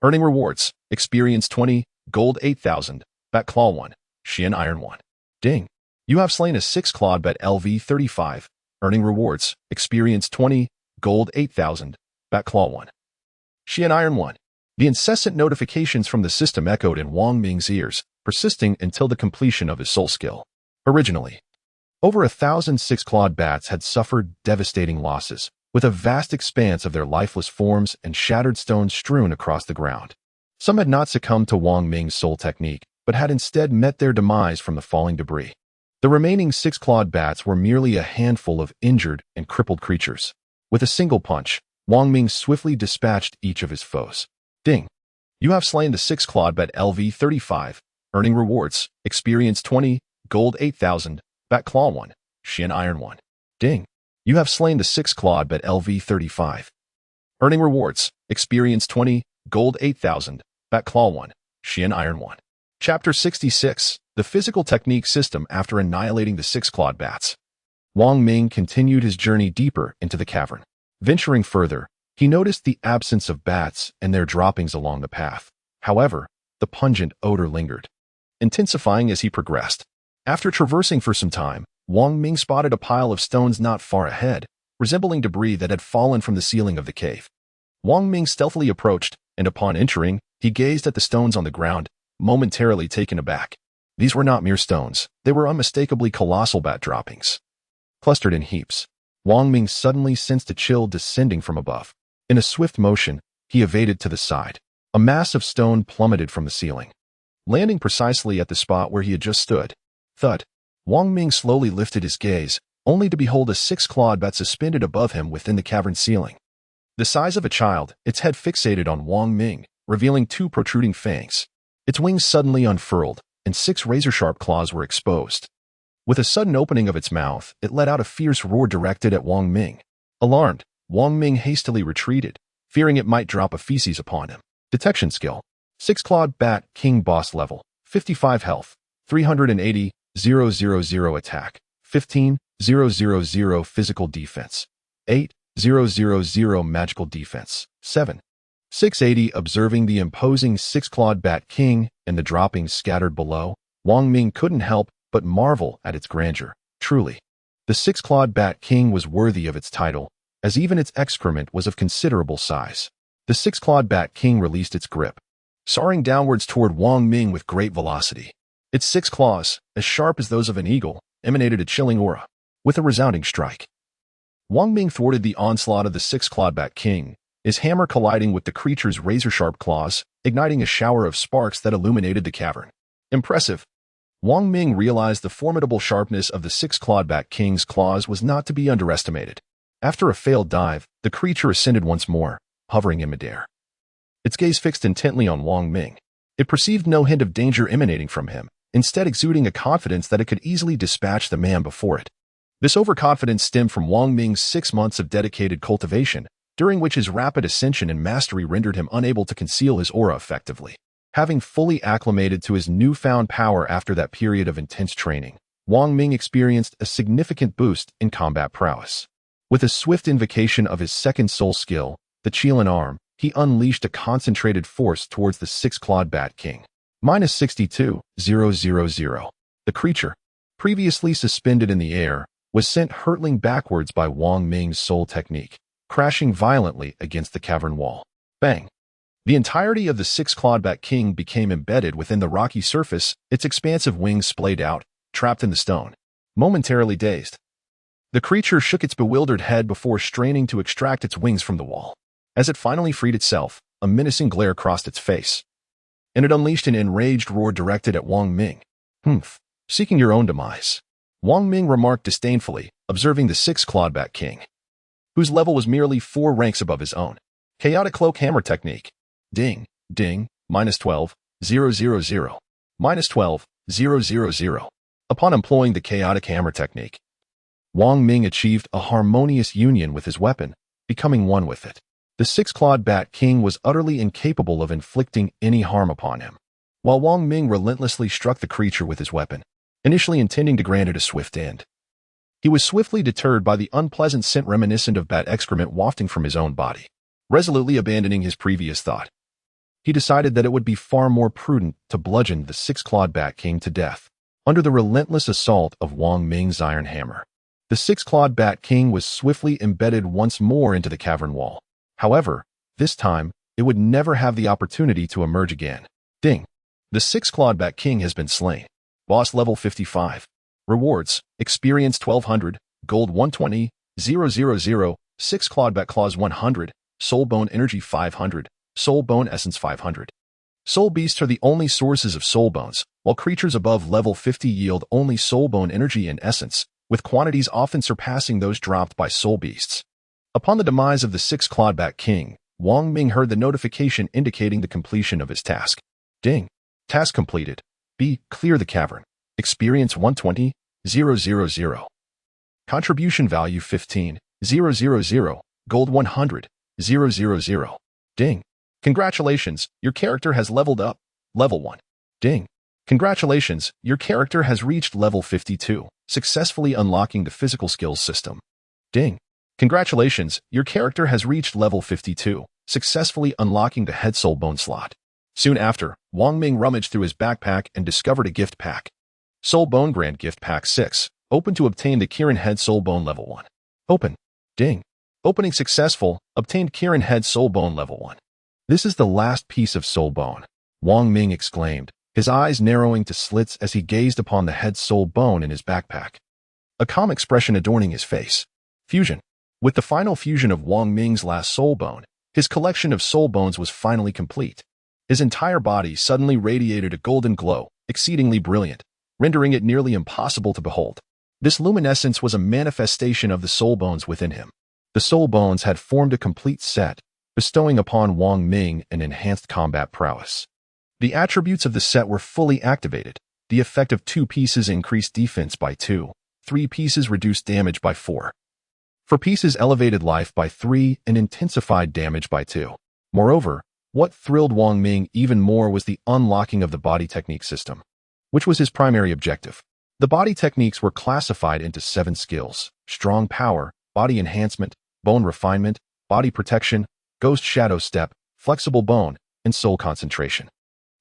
Earning rewards. Experience 20, gold 8,000, bat claw 1, Xian iron 1. Ding. You have slain a six-clawed bat LV-35. Earning rewards. Experience 20, gold 8,000, bat claw 1, Xian iron 1. The incessant notifications from the system echoed in Wang Ming's ears, persisting until the completion of his soul skill. Originally, over 1,000 six-clawed bats had suffered devastating losses, with a vast expanse of their lifeless forms and shattered stones strewn across the ground. Some had not succumbed to Wang Ming's soul technique, but had instead met their demise from the falling debris. The remaining six-clawed bats were merely a handful of injured and crippled creatures. With a single punch, Wang Ming swiftly dispatched each of his foes. Ding. You have slain the six-clawed bat LV-35, earning rewards. Experience 20, gold 8,000, bat claw 1, Xian iron 1. Ding. You have slain the six-clawed bat LV-35. Earning rewards. Experience 20, gold 8,000, bat claw 1, Xian iron 1. Chapter 66. The Physical Technique System After Annihilating the Six-Clawed Bats. Wang Ming continued his journey deeper into the cavern. Venturing further, he noticed the absence of bats and their droppings along the path. However, the pungent odor lingered, intensifying as he progressed. After traversing for some time, Wang Ming spotted a pile of stones not far ahead, resembling debris that had fallen from the ceiling of the cave. Wang Ming stealthily approached, and upon entering, he gazed at the stones on the ground, momentarily taken aback. These were not mere stones, they were unmistakably colossal bat droppings. Clustered in heaps, Wang Ming suddenly sensed a chill descending from above. In a swift motion, he evaded to the side. A mass of stone plummeted from the ceiling, landing precisely at the spot where he had just stood. Thud. Wang Ming slowly lifted his gaze, only to behold a six-clawed bat suspended above him within the cavern ceiling. The size of a child, its head fixated on Wang Ming, revealing two protruding fangs. Its wings suddenly unfurled, and 6 razor-sharp claws were exposed. With a sudden opening of its mouth, it let out a fierce roar directed at Wang Ming. Alarmed, Wang Ming hastily retreated, fearing it might drop a feces upon him. Detection skill. Six-clawed bat, king boss level. 55 health. 380, 000 attack. 15, 000 physical defense. 8, 000 magical defense. 7. 680. Observing the imposing six-clawed bat king and the droppings scattered below, Wang Ming couldn't help but marvel at its grandeur. Truly, the six-clawed bat king was worthy of its title, as even its excrement was of considerable size. The six-clawed bat king released its grip, soaring downwards toward Wang Ming with great velocity. Its 6 claws, as sharp as those of an eagle, emanated a chilling aura. With a resounding strike, Wang Ming thwarted the onslaught of the six-clawed bat king, his hammer colliding with the creature's razor-sharp claws, igniting a shower of sparks that illuminated the cavern. Impressive. Wang Ming realized the formidable sharpness of the six-clawed bat king's claws was not to be underestimated. After a failed dive, the creature ascended once more, hovering in midair. Its gaze fixed intently on Wang Ming. It perceived no hint of danger emanating from him, instead exuding a confidence that it could easily dispatch the man before it. This overconfidence stemmed from Wang Ming's 6 months of dedicated cultivation, during which his rapid ascension and mastery rendered him unable to conceal his aura effectively. Having fully acclimated to his newfound power after that period of intense training, Wang Ming experienced a significant boost in combat prowess. With a swift invocation of his second soul skill, the Qilin arm, he unleashed a concentrated force towards the six-clawed bat king. -62, 000. The creature, previously suspended in the air, was sent hurtling backwards by Wang Ming's soul technique, crashing violently against the cavern wall. Bang! The entirety of the six-clawed bat king became embedded within the rocky surface, its expansive wings splayed out, trapped in the stone. Momentarily dazed, the creature shook its bewildered head before straining to extract its wings from the wall. As it finally freed itself, a menacing glare crossed its face, and it unleashed an enraged roar directed at Wang Ming. "Humph, seeking your own demise," Wang Ming remarked disdainfully, observing the six-clawed bat king, whose level was merely 4 ranks above his own. Chaotic cloak hammer technique. Ding, ding, -12, 000, -12, 000. Upon employing the chaotic hammer technique, Wang Ming achieved a harmonious union with his weapon, becoming one with it. The six-clawed Bat King was utterly incapable of inflicting any harm upon him, while Wang Ming relentlessly struck the creature with his weapon, initially intending to grant it a swift end. He was swiftly deterred by the unpleasant scent reminiscent of bat excrement wafting from his own body. Resolutely abandoning his previous thought, he decided that it would be far more prudent to bludgeon the six-clawed Bat King to death under the relentless assault of Wang Ming's iron hammer. The six-clawed Bat King was swiftly embedded once more into the cavern wall. However, this time, it would never have the opportunity to emerge again. Ding! The six-clawed Bat King has been slain. Boss level 55. Rewards: experience 1200, gold 120, 000, six-clawed Bat Claws 100, soul bone energy 500, soul bone essence 500. Soul beasts are the only sources of soul bones, while creatures above level 50 yield only soul bone energy and essence, with quantities often surpassing those dropped by soul beasts. Upon the demise of the six-clawed Bat King, Wang Ming heard the notification indicating the completion of his task. Ding! Task completed. B. Clear the cavern. Experience 120, 000. Contribution value 15, 000. Gold 100, 000. Ding! Congratulations, your character has leveled up. Level 1. Ding! Congratulations, your character has reached level 52, successfully unlocking the physical skills system. Ding! Congratulations, your character has reached level 52, successfully unlocking the head soul bone slot. Soon after, Wang Ming rummaged through his backpack and discovered a gift pack. Soul Bone Grand Gift Pack 6. Open to obtain the Kirin Head Soul Bone Level 1. Open. Ding! Opening successful. Obtained Kirin Head Soul Bone Level 1. This is the last piece of soul bone, Wang Ming exclaimed, his eyes narrowing to slits as he gazed upon the head soul bone in his backpack. A calm expression adorning his face. Fusion. With the final fusion of Wang Ming's last soul bone, his collection of soul bones was finally complete. His entire body suddenly radiated a golden glow, exceedingly brilliant, rendering it nearly impossible to behold. This luminescence was a manifestation of the soul bones within him. The soul bones had formed a complete set, bestowing upon Wang Ming an enhanced combat prowess. The attributes of the set were fully activated. The effect of 2 pieces increased defense by 2, 3 pieces reduced damage by 4. 4 pieces elevated life by 3 and intensified damage by 2. Moreover, what thrilled Wang Ming even more was the unlocking of the body technique system, which was his primary objective. The body techniques were classified into 7 skills: strong power, body enhancement, bone refinement, body protection, ghost shadow step, flexible bone, and soul concentration.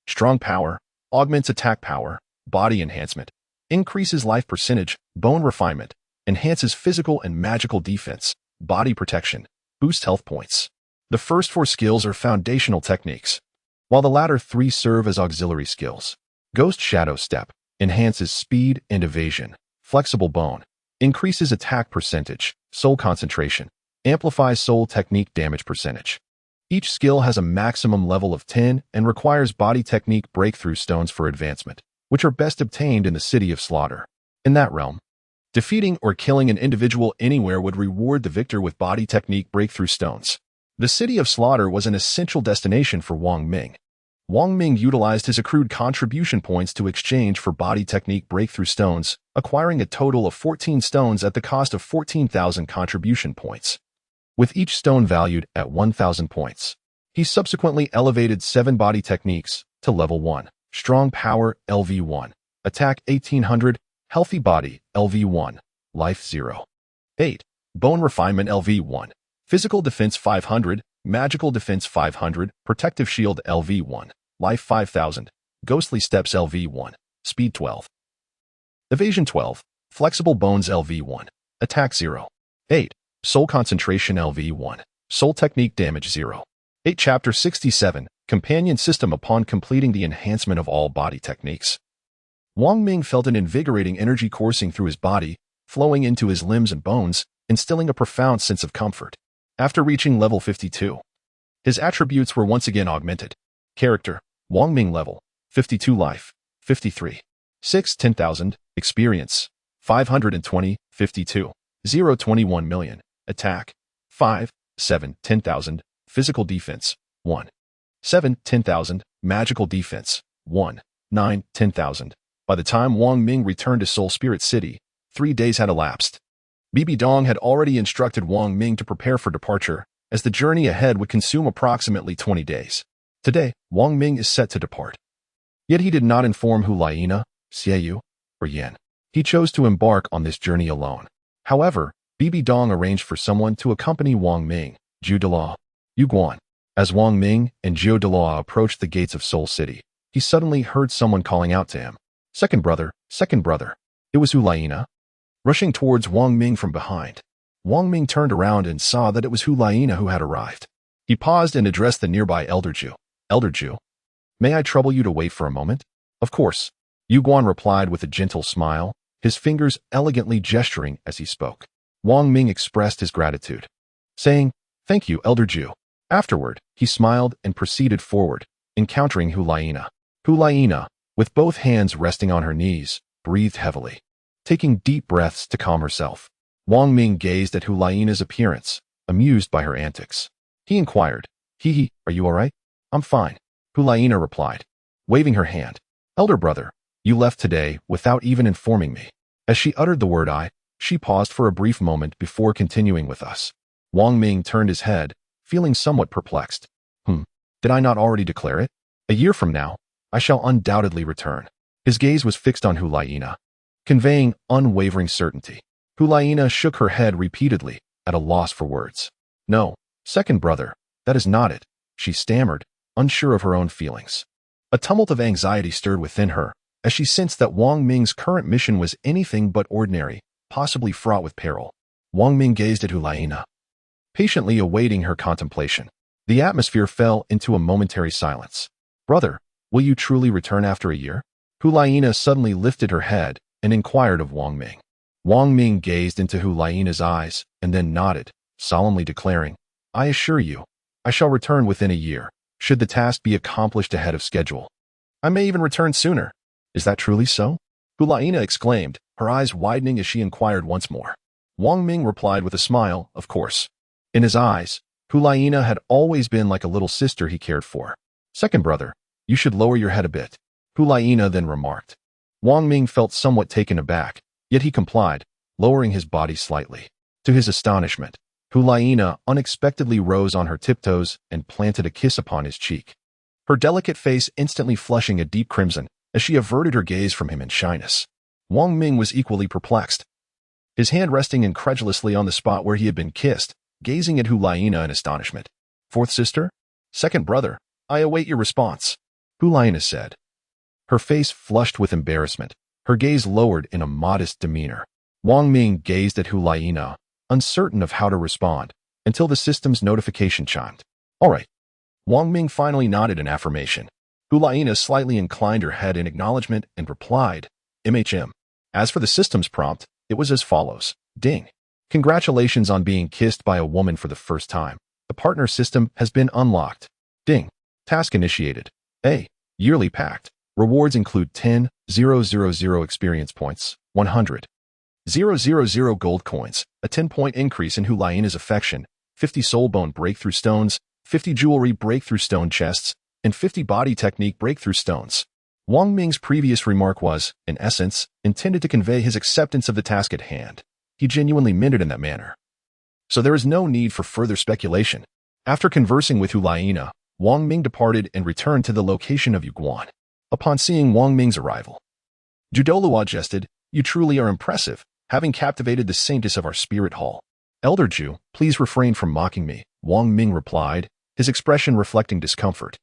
Strong power augments attack power, body enhancement, increases life percentage, bone refinement, enhances physical and magical defense, body protection, boosts health points. The first 4 skills are foundational techniques, while the latter 3 serve as auxiliary skills. Ghost shadow step enhances speed and evasion. Flexible bone increases attack percentage, soul concentration, amplifies soul technique damage percentage. Each skill has a maximum level of 10 and requires body technique breakthrough stones for advancement, which are best obtained in the City of Slaughter. In that realm, defeating or killing an individual anywhere would reward the victor with body technique breakthrough stones. The City of Slaughter was an essential destination for Wang Ming. Wang Ming utilized his accrued contribution points to exchange for body technique breakthrough stones, acquiring a total of 14 stones at the cost of 14,000 contribution points, with each stone valued at 1,000 points. He subsequently elevated 7 body techniques to level 1. Strong Power LV1, Attack 1800, Healthy Body LV1, Life 0. 8. Bone Refinement LV1, Physical Defense 500, Magical Defense 500, Protective Shield LV1, Life 5000, Ghostly Steps LV1, Speed 12. Evasion 12, Flexible Bones LV1, Attack 0. 8. Soul Concentration LV1, Soul Technique Damage 0. 8. Chapter 67, Companion System. Upon completing the enhancement of all body techniques, Wang Ming felt an invigorating energy coursing through his body, flowing into his limbs and bones, instilling a profound sense of comfort. After reaching level 52, his attributes were once again augmented. Character: Wang Ming. Level 52. Life 53. 6. 10,000. Experience 520. 52. 0. 21 million. Attack 5. 7. 10,000. Physical Defense 1. 7. 10,000. Magical Defense 1. 9. 10,000. By the time Wang Ming returned to Soul Spirit City, 3 days had elapsed. Bibi Dong had already instructed Wang Ming to prepare for departure, as the journey ahead would consume approximately 20 days. Today, Wang Ming is set to depart. Yet he did not inform Hu Laina, Xieyu, or Yan. He chose to embark on this journey alone. However, Bibi Dong arranged for someone to accompany Wang Ming, Zhu Delaw, Yu Guan. As Wang Ming and Zhu Delaw approached the gates of Soul City, he suddenly heard someone calling out to him, second brother, second brother." It was Hu Laina. Rushing towards Wang Ming from behind, Wang Ming turned around and saw that it was Hu Laina who had arrived. He paused and addressed the nearby Elder Zhu. "Elder Zhu, may I trouble you to wait for a moment?" "Of course," Yu Guan replied with a gentle smile, his fingers elegantly gesturing as he spoke. Wang Ming expressed his gratitude, saying, "Thank you, Elder Zhu." Afterward, he smiled and proceeded forward, encountering Hu Laina. Hu Laina, with both hands resting on her knees, breathed heavily, taking deep breaths to calm herself. Wang Ming gazed at Hu Laina's appearance, amused by her antics. He inquired, "Hee, are you all right?" "I'm fine," Hu Laina replied, waving her hand. "Elder brother, you left today without even informing me." As she uttered the word "I," she paused for a brief moment before continuing with us. Wang Ming turned his head, feeling somewhat perplexed. Did I not already declare it? A year from now, I shall undoubtedly return." His gaze was fixed on Hu Laina, conveying unwavering certainty. Hu Laina shook her head repeatedly, at a loss for words. "No, second brother, that is not it," she stammered, unsure of her own feelings. A tumult of anxiety stirred within her, as she sensed that Wang Ming's current mission was anything but ordinary, possibly fraught with peril. Wang Ming gazed at Hu Laina, patiently awaiting her contemplation. The atmosphere fell into a momentary silence. "Brother, will you truly return after a year?" Hu Laina suddenly lifted her head and inquired of Wang Ming. Wang Ming gazed into Hu Laina's eyes and then nodded, solemnly declaring, "I assure you, I shall return within a year, should the task be accomplished ahead of schedule. I may even return sooner." "Is that truly so?" Hu Laina exclaimed, her eyes widening as she inquired once more. Wang Ming replied with a smile, "Of course." In his eyes, Hu Laina had always been like a little sister he cared for. "Second brother, you should lower your head a bit," Hu Laina then remarked. Wang Ming felt somewhat taken aback, yet he complied, lowering his body slightly. To his astonishment, Hu Laina unexpectedly rose on her tiptoes and planted a kiss upon his cheek, her delicate face instantly flushing a deep crimson as she averted her gaze from him in shyness. Wang Ming was equally perplexed, his hand resting incredulously on the spot where he had been kissed, gazing at Hu Laina in astonishment. "Fourth sister? Second brother, I await your response," Hu Laina said. Her face flushed with embarrassment, her gaze lowered in a modest demeanor. Wang Ming gazed at Hu Laina, uncertain of how to respond, until the system's notification chimed. "All right." Wang Ming finally nodded in affirmation. Hu Laina slightly inclined her head in acknowledgement and replied, "MHM." As for the system's prompt, it was as follows. "Ding. Congratulations on being kissed by a woman for the first time. The partner system has been unlocked. Ding. Task initiated. A. Yearly pact. Rewards include 10,000 experience points, 100,000 gold coins, a 10-point increase in Hu Laina's affection, 50 soul bone breakthrough stones, 50 jewelry breakthrough stone chests, and 50 body technique breakthrough stones." Wang Ming's previous remark was, in essence, intended to convey his acceptance of the task at hand. He genuinely meant it in that manner. So there is no need for further speculation. After conversing with Hu Laina, Wang Ming departed and returned to the location of Yu Guan. Upon seeing Wang Ming's arrival, Zhu Douluo jested, "You truly are impressive, having captivated the saintess of our spirit hall." "Elder Zhu, please refrain from mocking me," Wang Ming replied, his expression reflecting discomfort.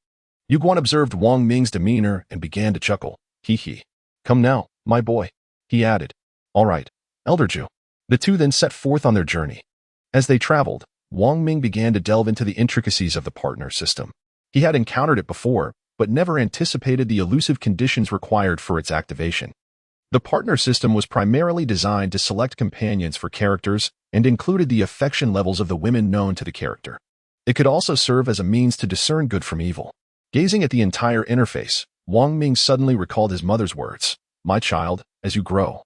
Yu Guan observed Wang Ming's demeanor and began to chuckle. "Hee. Come now, my boy," he added. "All right, Elder Zhu." The two then set forth on their journey. As they traveled, Wang Ming began to delve into the intricacies of the partner system. He had encountered it before, but never anticipated the elusive conditions required for its activation. The partner system was primarily designed to select companions for characters and included the affection levels of the women known to the character. It could also serve as a means to discern good from evil. Gazing at the entire interface, Wang Ming suddenly recalled his mother's words, "My child, as you grow,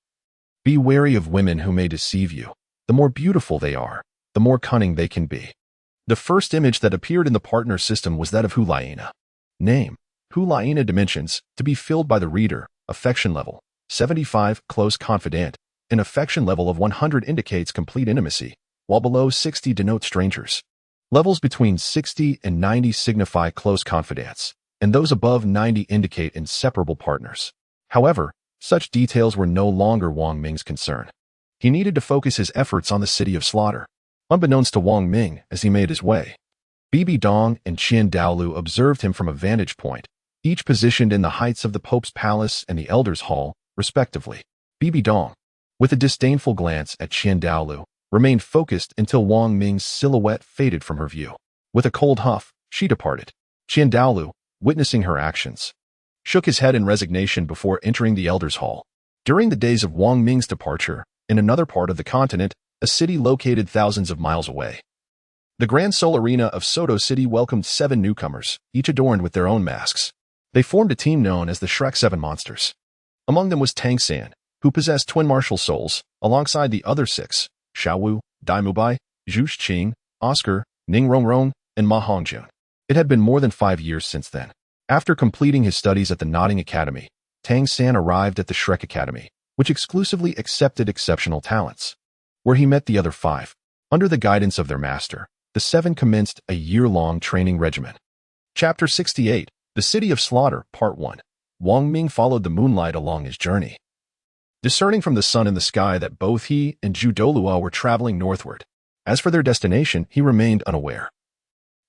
be wary of women who may deceive you. The more beautiful they are, the more cunning they can be." The first image that appeared in the partner system was that of Hu Laina. Name: Hu Laina. Dimensions: to be filled by the reader. Affection level: 75, close confidant. An affection level of 100 indicates complete intimacy, while below 60 denote strangers. Levels between 60 and 90 signify close confidants, and those above 90 indicate inseparable partners. However, such details were no longer Wang Ming's concern. He needed to focus his efforts on the city of slaughter. Unbeknownst to Wang Ming as he made his way, Bibi Dong and Qian Douluo observed him from a vantage point, each positioned in the heights of the Pope's Palace and the Elders' Hall, respectively. Bibi Dong, with a disdainful glance at Qian Douluo, remained focused until Wang Ming's silhouette faded from her view. With a cold huff, she departed. Qian Douluo, witnessing her actions, shook his head in resignation before entering the Elders' Hall. During the days of Wang Ming's departure, in another part of the continent, a city located thousands of miles away, the Grand Seoul Arena of Soto City welcomed 7 newcomers, each adorned with their own masks. They formed a team known as the Shrek 7 Monsters. Among them was Tang San, who possessed twin martial souls, alongside the other 6, Xiaowu, Dai Mubai, Zhu Qing, Oscar, Ning Rongrong, and Ma Hongjun. It had been more than 5 years since then. After completing his studies at the Nodding Academy, Tang San arrived at the Shrek Academy, which exclusively accepted exceptional talents, where he met the other 5. Under the guidance of their master, the 7 commenced a year-long training regimen. Chapter 68, The City of Slaughter, Part 1. Wang Ming followed the moonlight along his journey, discerning from the sun in the sky that both he and Zhu Douluo were traveling northward. As for their destination, he remained unaware.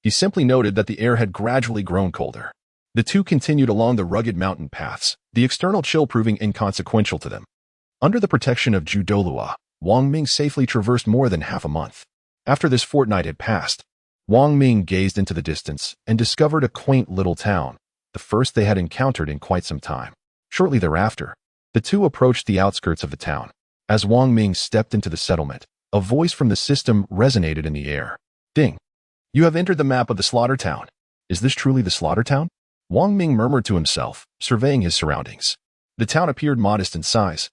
He simply noted that the air had gradually grown colder. The two continued along the rugged mountain paths, the external chill proving inconsequential to them. Under the protection of Zhu Douluo, Wang Ming safely traversed more than half a month. After this fortnight had passed, Wang Ming gazed into the distance and discovered a quaint little town, the first they had encountered in quite some time. Shortly thereafter, the two approached the outskirts of the town. As Wang Ming stepped into the settlement, a voice from the system resonated in the air. Ding! You have entered the map of the Slaughter Town. Is this truly the Slaughter Town? Wang Ming murmured to himself, surveying his surroundings. The town appeared modest in size.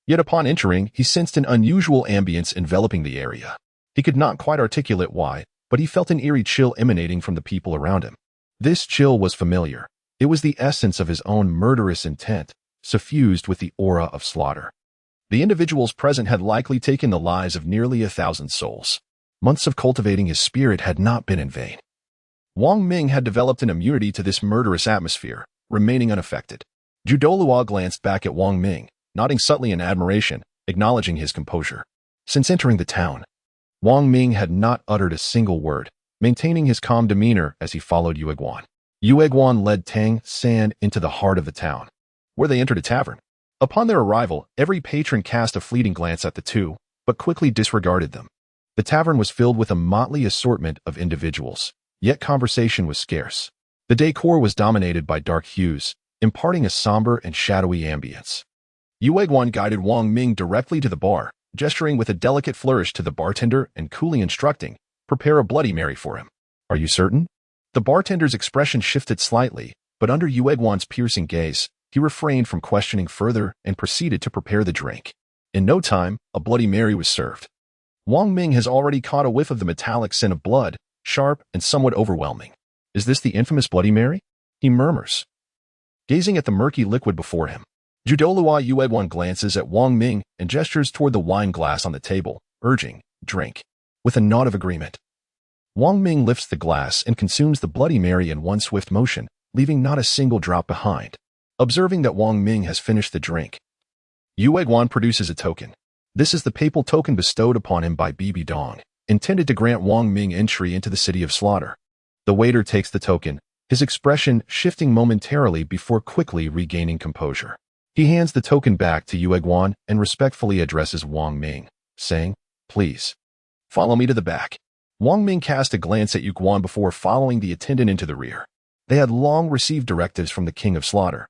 Yet upon entering, he sensed an unusual ambience enveloping the area. He could not quite articulate why, but he felt an eerie chill emanating from the people around him. This chill was familiar. It was the essence of his own murderous intent, suffused with the aura of slaughter. The individuals present had likely taken the lives of nearly 1,000 souls. Months of cultivating his spirit had not been in vain. Wang Ming had developed an immunity to this murderous atmosphere, remaining unaffected. Zhu Douluo glanced back at Wang Ming, nodding subtly in admiration, acknowledging his composure. Since entering the town, Wang Ming had not uttered a single word, maintaining his calm demeanor as he followed Yueguan. Yueguan led Tang San into the heart of the town, where they entered a tavern. Upon their arrival, every patron cast a fleeting glance at the two, but quickly disregarded them. The tavern was filled with a motley assortment of individuals, yet conversation was scarce. The decor was dominated by dark hues, imparting a somber and shadowy ambience. Yueguan guided Wang Ming directly to the bar, gesturing with a delicate flourish to the bartender and coolly instructing, "Prepare a Bloody Mary for him." "Are you certain?" The bartender's expression shifted slightly, but under Yueguan's piercing gaze, he refrained from questioning further and proceeded to prepare the drink. In no time, a Bloody Mary was served. Wang Ming has already caught a whiff of the metallic scent of blood, sharp and somewhat overwhelming. "Is this the infamous Bloody Mary?" he murmurs, gazing at the murky liquid before him. Zhu Douluo Yueguan glances at Wang Ming and gestures toward the wine glass on the table, urging, "Drink." With a nod of agreement, Wang Ming lifts the glass and consumes the Bloody Mary in one swift motion, leaving not a single drop behind. Observing that Wang Ming has finished the drink, Yueguan produces a token. This is the papal token bestowed upon him by Bibi Dong, intended to grant Wang Ming entry into the City of Slaughter. The waiter takes the token, his expression shifting momentarily before quickly regaining composure. He hands the token back to Yueguan and respectfully addresses Wang Ming, saying, "Please, follow me to the back." Wang Ming cast a glance at Yueguan before following the attendant into the rear. They had long received directives from the King of Slaughter,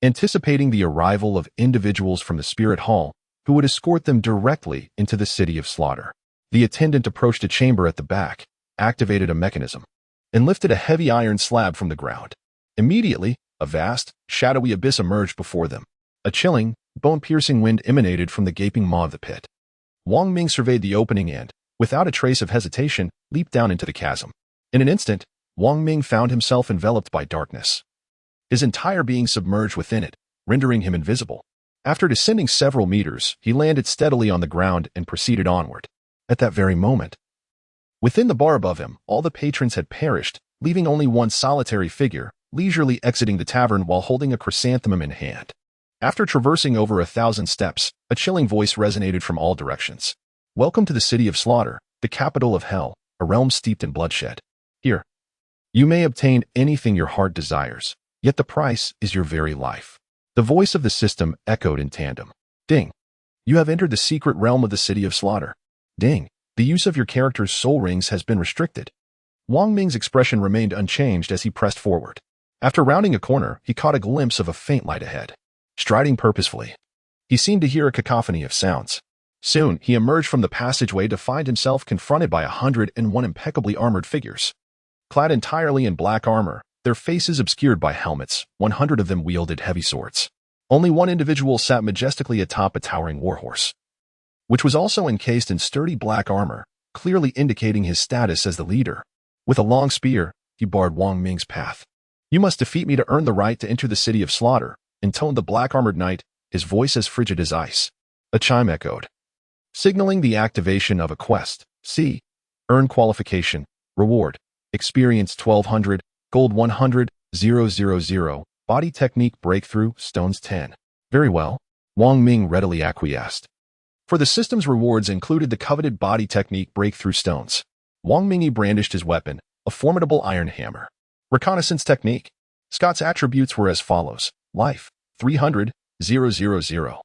anticipating the arrival of individuals from the Spirit Hall who would escort them directly into the City of Slaughter. The attendant approached a chamber at the back, activated a mechanism, and lifted a heavy iron slab from the ground. Immediately, a vast, shadowy abyss emerged before them. A chilling, bone-piercing wind emanated from the gaping maw of the pit. Wang Ming surveyed the opening and, without a trace of hesitation, leaped down into the chasm. In an instant, Wang Ming found himself enveloped by darkness, his entire being submerged within it, rendering him invisible. After descending several meters, he landed steadily on the ground and proceeded onward. At that very moment, within the bar above him, all the patrons had perished, leaving only one solitary figure, leisurely exiting the tavern while holding a chrysanthemum in hand. After traversing over 1,000 steps, a chilling voice resonated from all directions. Welcome to the city of slaughter, the capital of hell, a realm steeped in bloodshed. Here, you may obtain anything your heart desires, yet the price is your very life. The voice of the system echoed in tandem. Ding. You have entered the secret realm of the city of slaughter. Ding. The use of your character's soul rings has been restricted. Wang Ming's expression remained unchanged as he pressed forward. After rounding a corner, he caught a glimpse of a faint light ahead. Striding purposefully, he seemed to hear a cacophony of sounds. Soon, he emerged from the passageway to find himself confronted by 101 impeccably armored figures. Clad entirely in black armor, their faces obscured by helmets, 100 of them wielded heavy swords. Only one individual sat majestically atop a towering warhorse, which was also encased in sturdy black armor, clearly indicating his status as the leader. With a long spear, he barred Wang Ming's path. You must defeat me to earn the right to enter the city of slaughter, intoned the black-armored knight, his voice as frigid as ice. A chime echoed, signaling the activation of a quest. C. Earn qualification. Reward. Experience 1200, gold 100, 000, body technique breakthrough, stones 10. Very well. Wong Ming readily acquiesced. For the system's rewards included the coveted body technique breakthrough stones. Wong Ming brandished his weapon, a formidable iron hammer. Reconnaissance technique. Scott's attributes were as follows. Life, 300, 000.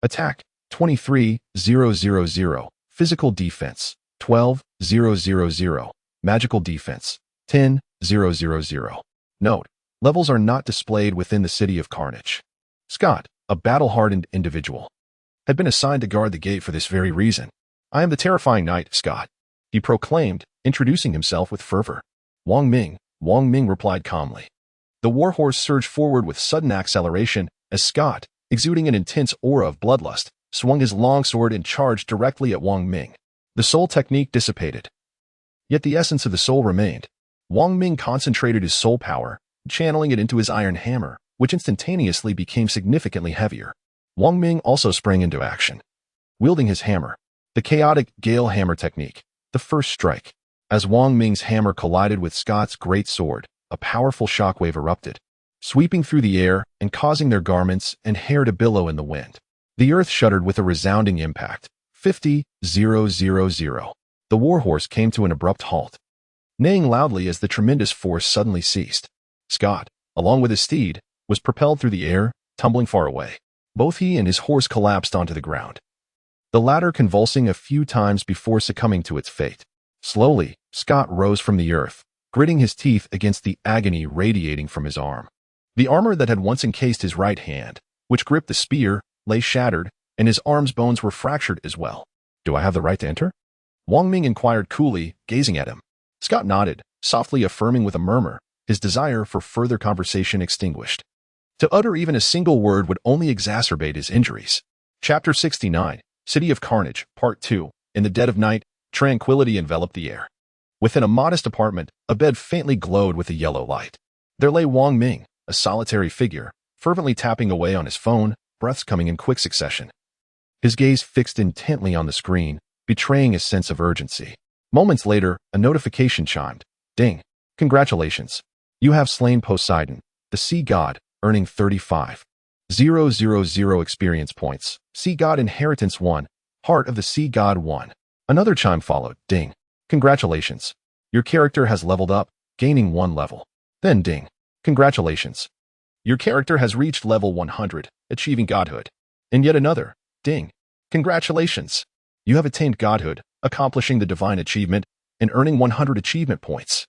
Attack, 23, 000. Physical defense, 12, 000. Magical defense, 10, 000. Note, levels are not displayed within the City of Carnage. Scott, a battle-hardened individual, had been assigned to guard the gate for this very reason. I am the terrifying knight, Scott, he proclaimed, introducing himself with fervor. Wong Ming replied calmly. The warhorse surged forward with sudden acceleration as Scott, exuding an intense aura of bloodlust, swung his longsword and charged directly at Wong Ming. The soul technique dissipated, yet the essence of the soul remained. Wong Ming concentrated his soul power, channeling it into his iron hammer, which instantaneously became significantly heavier. Wong Ming also sprang into action, wielding his hammer, the chaotic gale hammer technique, the first strike. As Wong Ming's hammer collided with Scott's great sword, a powerful shockwave erupted, sweeping through the air and causing their garments and hair to billow in the wind. The earth shuddered with a resounding impact. 50, 000. The warhorse came to an abrupt halt, neighing loudly as the tremendous force suddenly ceased. Scott, along with his steed, was propelled through the air, tumbling far away. Both he and his horse collapsed onto the ground, the latter convulsing a few times before succumbing to its fate. Slowly, Scott rose from the earth, gritting his teeth against the agony radiating from his arm. The armor that had once encased his right hand, which gripped the spear, lay shattered, and his arm's bones were fractured as well. Do I have the right to enter? Wong Ming inquired coolly, gazing at him. Scott nodded, softly affirming with a murmur, his desire for further conversation extinguished. To utter even a single word would only exacerbate his injuries. Chapter 69, City of Carnage, Part 2. In the dead of night, tranquility enveloped the air. Within a modest apartment, a bed faintly glowed with a yellow light. There lay Wong Ming, a solitary figure, fervently tapping away on his phone, breaths coming in quick succession. His gaze fixed intently on the screen, betraying a sense of urgency. Moments later, a notification chimed. Ding. Congratulations. You have slain Poseidon, the sea god, earning 35,000 experience points. Sea god inheritance 1. Heart of the sea god 1. Another chime followed. Ding. Congratulations. Your character has leveled up, gaining 1 level. Then ding. Congratulations. Your character has reached level 100, achieving godhood. And yet another. Ding. Congratulations. You have attained godhood, accomplishing the divine achievement, and earning 100 achievement points.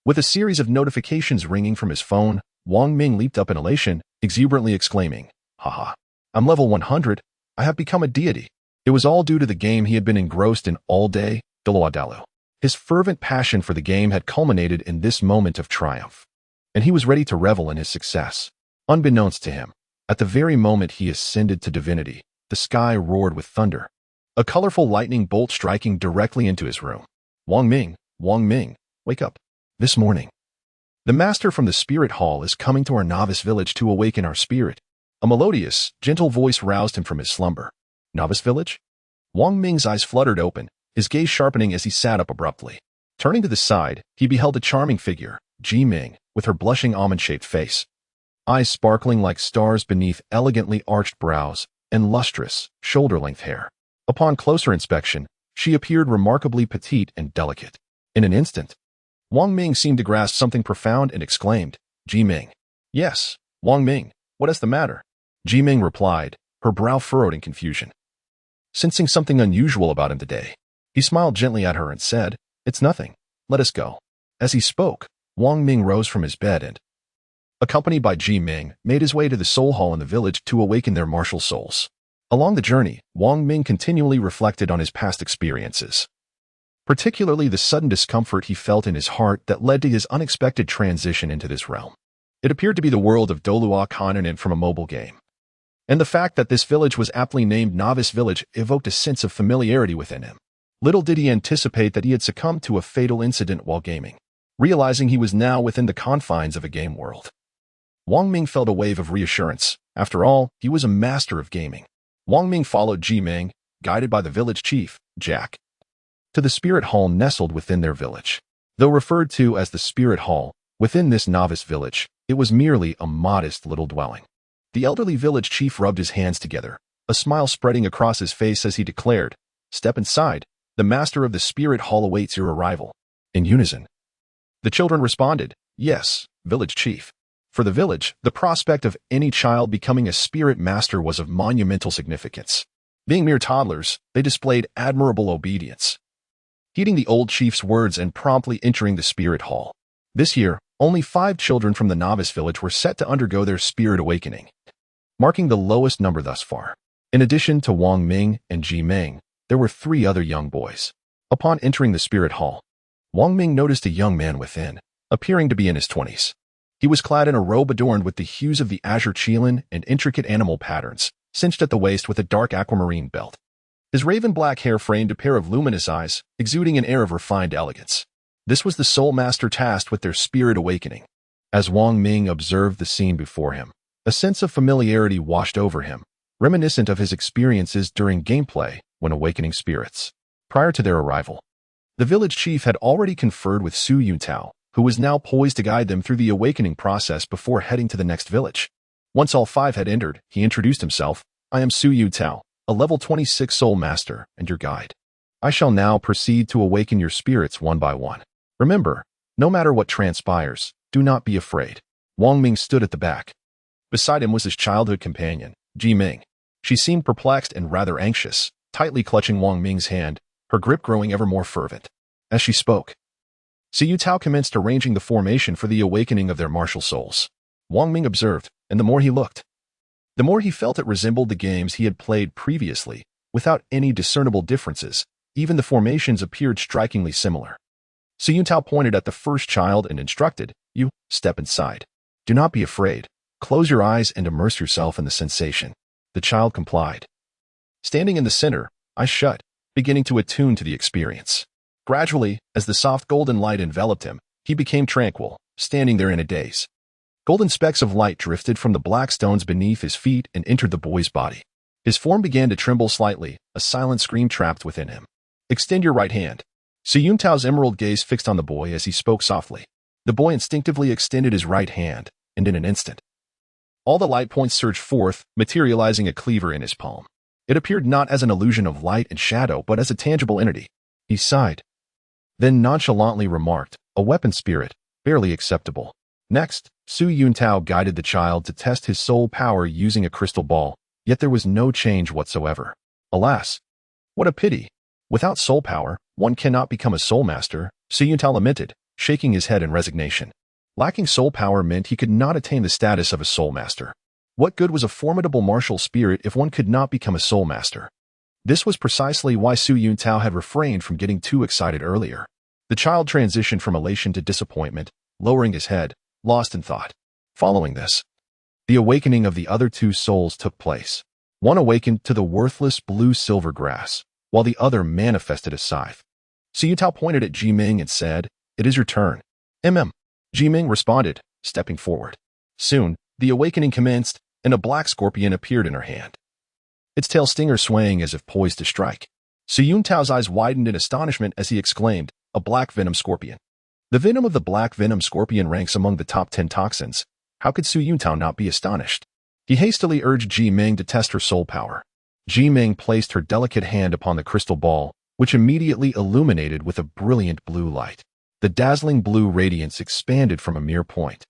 With a series of notifications ringing from his phone, Wong Ming leaped up in elation, exuberantly exclaiming, Haha. I'm level 100. I have become a deity. It was all due to the game he had been engrossed in all day, Douluo. His fervent passion for the game had culminated in this moment of triumph, and he was ready to revel in his success. Unbeknownst to him, at the very moment he ascended to divinity, the sky roared with thunder, a colorful lightning bolt striking directly into his room. Wong Ming, wake up. This morning, the master from the spirit hall is coming to our novice village to awaken our spirit. A melodious, gentle voice roused him from his slumber. Novice village? Wang Ming's eyes fluttered open, his gaze sharpening as he sat up abruptly. Turning to the side, he beheld a charming figure, Ji Meng, with her blushing almond-shaped face, eyes sparkling like stars beneath elegantly arched brows, and lustrous, shoulder-length hair. Upon closer inspection, she appeared remarkably petite and delicate. In an instant, Wang Ming seemed to grasp something profound and exclaimed, Ji Meng. Yes, Wang Ming, what is the matter? Ji Meng replied, her brow furrowed in confusion. Sensing something unusual about him today, he smiled gently at her and said, It's nothing. Let us go. As he spoke, Wang Ming rose from his bed and, accompanied by Ji Meng, made his way to the soul hall in the village to awaken their martial souls. Along the journey, Wang Ming continually reflected on his past experiences, particularly the sudden discomfort he felt in his heart that led to his unexpected transition into this realm. It appeared to be the world of Douluo Continent from a mobile game. And the fact that this village was aptly named Novice Village evoked a sense of familiarity within him. Little did he anticipate that he had succumbed to a fatal incident while gaming, realizing he was now within the confines of a game world. Wang Ming felt a wave of reassurance. After all, he was a master of gaming. Wang Ming followed Ji Meng, guided by the village chief, Jack, to the spirit hall nestled within their village. Though referred to as the spirit hall, within this novice village, it was merely a modest little dwelling. The elderly village chief rubbed his hands together, a smile spreading across his face as he declared, Step inside. The master of the spirit hall awaits your arrival. In unison, the children responded, Yes, village chief. For the village, the prospect of any child becoming a spirit master was of monumental significance. Being mere toddlers, they displayed admirable obedience, heeding the old chief's words and promptly entering the spirit hall. This year, only 5 children from the novice village were set to undergo their spirit awakening, marking the lowest number thus far. In addition to Wang Ming and Ji Meng, there were 3 other young boys. Upon entering the spirit hall, Wang Ming noticed a young man within, appearing to be in his 20s. He was clad in a robe adorned with the hues of the azure qilin and intricate animal patterns, cinched at the waist with a dark aquamarine belt. His raven black hair framed a pair of luminous eyes, exuding an air of refined elegance. This was the soul master tasked with their spirit awakening. As Wang Ming observed the scene before him, a sense of familiarity washed over him, reminiscent of his experiences during gameplay when awakening spirits. Prior to their arrival, the village chief had already conferred with Su Yuntao, who was now poised to guide them through the awakening process before heading to the next village. Once all 5 had entered, he introduced himself. I am Su Yuntao, a level 26 soul master and your guide. I shall now proceed to awaken your spirits one by one. Remember, no matter what transpires, do not be afraid. Wang Ming stood at the back. Beside him was his childhood companion, Ji Meng. She seemed perplexed and rather anxious, tightly clutching Wang Ming's hand, her grip growing ever more fervent. As she spoke, Su Yuntao commenced arranging the formation for the awakening of their martial souls. Wang Ming observed, and the more he looked, the more he felt it resembled the games he had played previously, without any discernible differences. Even the formations appeared strikingly similar. Su Yuntao pointed at the first child and instructed, You, step inside. Do not be afraid. Close your eyes and immerse yourself in the sensation. The child complied. Standing in the center, I shut, beginning to attune to the experience. Gradually, as the soft golden light enveloped him, he became tranquil, standing there in a daze. Golden specks of light drifted from the black stones beneath his feet and entered the boy's body. His form began to tremble slightly, a silent scream trapped within him. Extend your right hand. Su Yuntao's emerald gaze fixed on the boy as he spoke softly. The boy instinctively extended his right hand, and in an instant, all the light points surged forth, materializing a cleaver in his palm. It appeared not as an illusion of light and shadow, but as a tangible entity. He sighed, then nonchalantly remarked, A weapon spirit, barely acceptable. Next, Su Yuntao guided the child to test his soul power using a crystal ball, yet there was no change whatsoever. Alas, what a pity. Without soul power, one cannot become a soul master, Su Yuntao lamented, shaking his head in resignation. Lacking soul power meant he could not attain the status of a soul master. What good was a formidable martial spirit if one could not become a soul master? This was precisely why Su Yuntao had refrained from getting too excited earlier. The child transitioned from elation to disappointment, lowering his head, lost in thought. Following this, the awakening of the other 2 souls took place. One awakened to the worthless blue-silver grass, while the other manifested a scythe. Su Yuntao pointed at Ji Meng and said, It is your turn. Ji Meng responded, stepping forward. Soon, the awakening commenced, and a black scorpion appeared in her hand, its tail stinger swaying as if poised to strike. Su Yuntao's eyes widened in astonishment as he exclaimed, "A black venom scorpion." The venom of the black venom scorpion ranks among the top 10 toxins. How could Su Yuntao not be astonished? He hastily urged Ji Meng to test her soul power. Ji Meng placed her delicate hand upon the crystal ball, which immediately illuminated with a brilliant blue light. The dazzling blue radiance expanded from a mere point,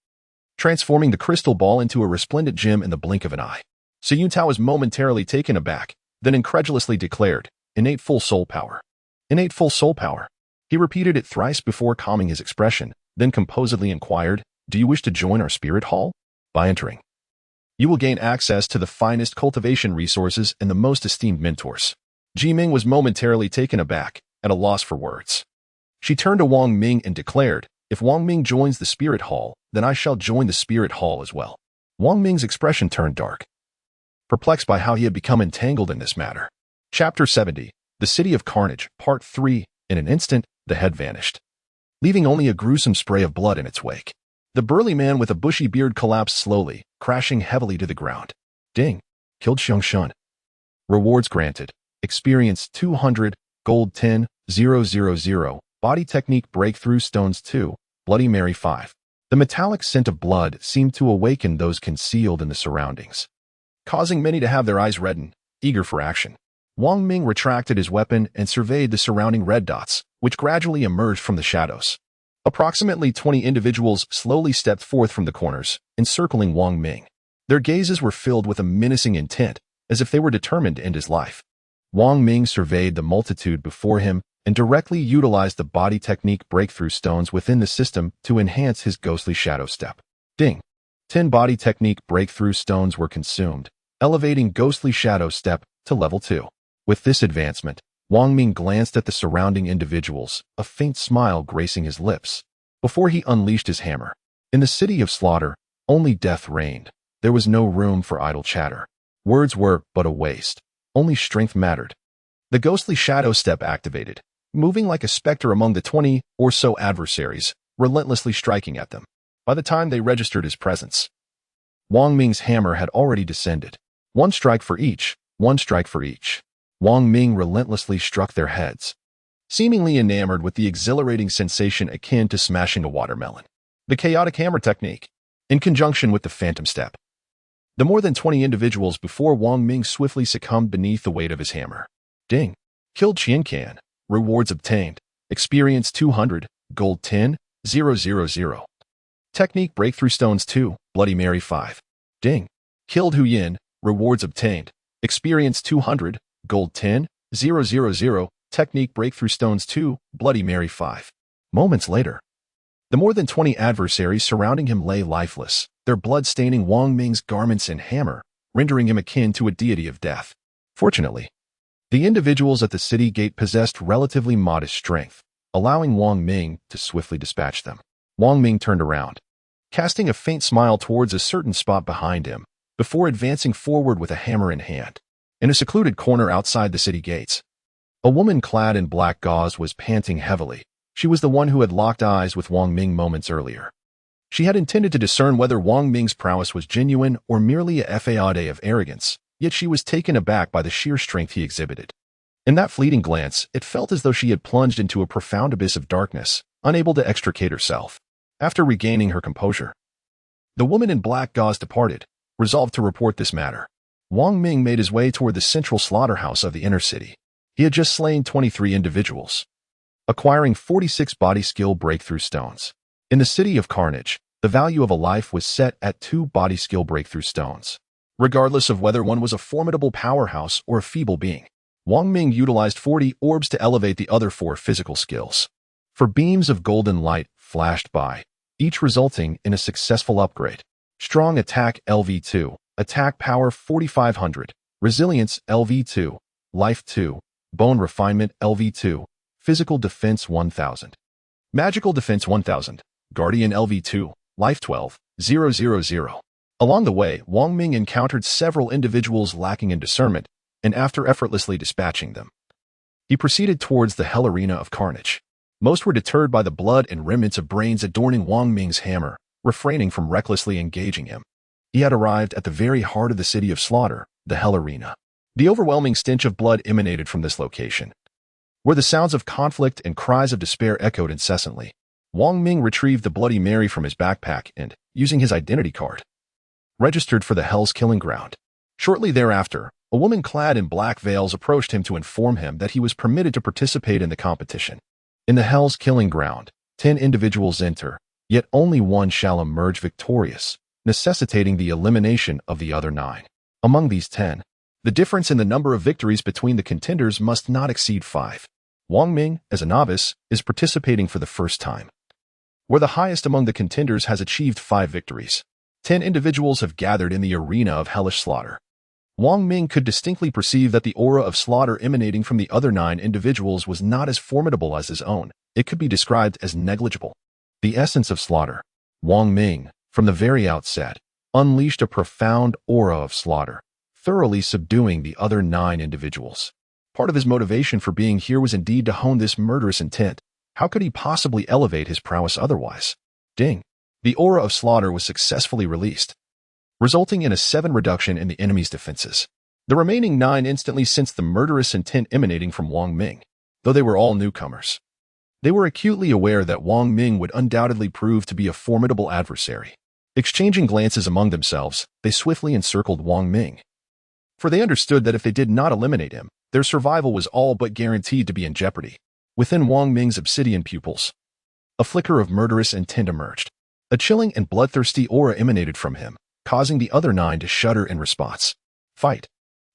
transforming the crystal ball into a resplendent gem in the blink of an eye. Su Yuntao was momentarily taken aback, then incredulously declared, "Innate full soul power." Innate full soul power. He repeated it thrice before calming his expression, then composedly inquired, "Do you wish to join our spirit hall?" By entering, you will gain access to the finest cultivation resources and the most esteemed mentors. Ji Meng was momentarily taken aback, at a loss for words. She turned to Wang Ming and declared, "If Wang Ming joins the spirit hall, then I shall join the spirit hall as well." Wang Ming's expression turned dark, perplexed by how he had become entangled in this matter. Chapter 70, The City of Carnage, Part 3. In an instant, the head vanished, leaving only a gruesome spray of blood in its wake. The burly man with a bushy beard collapsed slowly, crashing heavily to the ground. Ding. Killed Xiangshun. Rewards granted. Experience 200, gold 10, 000, body technique breakthrough stones 2, Bloody Mary 5. The metallic scent of blood seemed to awaken those concealed in the surroundings, causing many to have their eyes redden, eager for action. Wang Ming retracted his weapon and surveyed the surrounding red dots, which gradually emerged from the shadows. Approximately 20 individuals slowly stepped forth from the corners, encircling Wang Ming. Their gazes were filled with a menacing intent, as if they were determined to end his life. Wang Ming surveyed the multitude before him and directly utilized the body technique breakthrough stones within the system to enhance his ghostly shadow step. Ding. 10 body technique breakthrough stones were consumed, elevating ghostly shadow step to level 2. With this advancement, Wang Ming glanced at the surrounding individuals, a faint smile gracing his lips, before he unleashed his hammer. In the city of slaughter, only death reigned. There was no room for idle chatter. Words were but a waste. Only strength mattered. The ghostly shadow step activated, moving like a specter among the 20 or so adversaries, relentlessly striking at them. By the time they registered his presence, Wang Ming's hammer had already descended. One strike for each, one strike for each. Wang Ming relentlessly struck their heads, seemingly enamored with the exhilarating sensation akin to smashing a watermelon. The chaotic hammer technique, in conjunction with the phantom step. The more than 20 individuals before Wang Ming swiftly succumbed beneath the weight of his hammer. Ding. Killed Qiancan. Rewards obtained. Experience 200, gold 10, 000. Technique breakthrough stones 2, Bloody Mary 5. Ding. Killed Huyin. Rewards obtained. Experience 200, gold 10, 000, technique breakthrough stones 2, Bloody Mary 5. Moments later, the more than 20 adversaries surrounding him lay lifeless, their blood staining Wang Ming's garments and hammer, rendering him akin to a deity of death. Fortunately, the individuals at the city gate possessed relatively modest strength, allowing Wang Ming to swiftly dispatch them. Wang Ming turned around, casting a faint smile towards a certain spot behind him, before advancing forward with a hammer in hand. In a secluded corner outside the city gates, a woman clad in black gauze was panting heavily. She was the one who had locked eyes with Wang Ming moments earlier. She had intended to discern whether Wang Ming's prowess was genuine or merely a facade of arrogance, yet she was taken aback by the sheer strength he exhibited. In that fleeting glance, it felt as though she had plunged into a profound abyss of darkness, unable to extricate herself. After regaining her composure, the woman in black gauze departed, resolved to report this matter. Wang Ming made his way toward the central slaughterhouse of the inner city. He had just slain 23 individuals, acquiring 46 body skill breakthrough stones. In the city of Carnage, the value of a life was set at 2 body skill breakthrough stones, regardless of whether one was a formidable powerhouse or a feeble being. Wang Ming utilized 40 orbs to elevate the other 4 physical skills. For beams of golden light flashed by, each resulting in a successful upgrade. Strong attack LV2, attack power 4500, resilience LV2, life 2, bone refinement LV2, physical defense 1000, magical defense 1000, guardian LV2, life 12, 000. Along the way, Wang Ming encountered several individuals lacking in discernment, and after effortlessly dispatching them, he proceeded towards the hell arena of Carnage. Most were deterred by the blood and remnants of brains adorning Wang Ming's hammer, refraining from recklessly engaging him. He had arrived at the very heart of the city of slaughter, the Hell Arena. The overwhelming stench of blood emanated from this location, where the sounds of conflict and cries of despair echoed incessantly. Wong Ming retrieved the Bloody Mary from his backpack and, using his identity card, registered for the Hell's Killing Ground. Shortly thereafter, a woman clad in black veils approached him to inform him that he was permitted to participate in the competition. In the Hell's Killing Ground, 10 individuals enter, yet only one shall emerge victorious, necessitating the elimination of the other 9. Among these 10, the difference in the number of victories between the contenders must not exceed 5. Wang Ming, as a novice, is participating for the first time, where the highest among the contenders has achieved 5 victories. 10 individuals have gathered in the arena of hellish slaughter. Wang Ming could distinctly perceive that the aura of slaughter emanating from the other 9 individuals was not as formidable as his own. It could be described as negligible. The essence of slaughter, Wang Ming, from the very outset, unleashed a profound aura of slaughter, thoroughly subduing the other 9 individuals. Part of his motivation for being here was indeed to hone this murderous intent. How could he possibly elevate his prowess otherwise? Ding! The aura of slaughter was successfully released, resulting in a 7 reduction in the enemy's defenses. The remaining 9 instantly sensed the murderous intent emanating from Wang Ming, though they were all newcomers. They were acutely aware that Wang Ming would undoubtedly prove to be a formidable adversary. Exchanging glances among themselves, they swiftly encircled Wang Ming, for they understood that if they did not eliminate him, their survival was all but guaranteed to be in jeopardy. Within Wang Ming's obsidian pupils, a flicker of murderous intent emerged. A chilling and bloodthirsty aura emanated from him, causing the other 9 to shudder in response. Fight!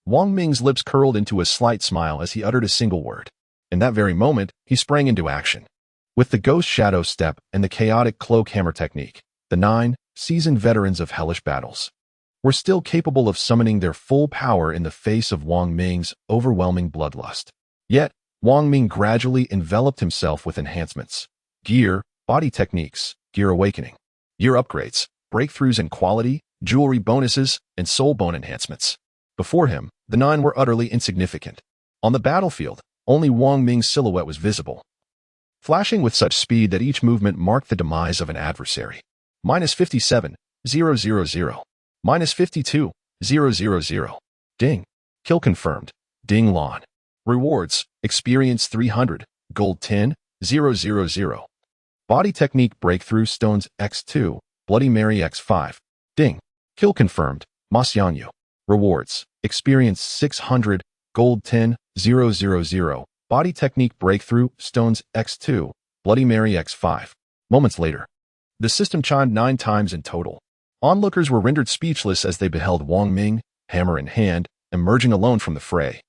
Wang Ming's lips curled into a slight smile as he uttered a single word. In that very moment, he sprang into action. With the ghost shadow step and the chaotic cloak hammer technique, the 9, seasoned veterans of hellish battles, were still capable of summoning their full power in the face of Wang Ming's overwhelming bloodlust. Yet, Wang Ming gradually enveloped himself with enhancements: gear, body techniques, gear awakening, gear upgrades, breakthroughs in quality, jewelry bonuses, and soul bone enhancements. Before him, the 9 were utterly insignificant. On the battlefield, only Wang Ming's silhouette was visible, flashing with such speed that each movement marked the demise of an adversary. -57, 000. -52, 000. Ding. Kill confirmed. Ding Lon. Rewards: experience 300, gold 10, 000. Body technique breakthrough stones X2, Bloody Mary X5. Ding. Kill confirmed. Masyanyu. Rewards: experience 600, gold 10, 000. Body technique breakthrough stones X2, Bloody Mary X5. Moments later, the system chimed 9 times in total. Onlookers were rendered speechless as they beheld Wang Ming, hammer in hand, emerging alone from the fray,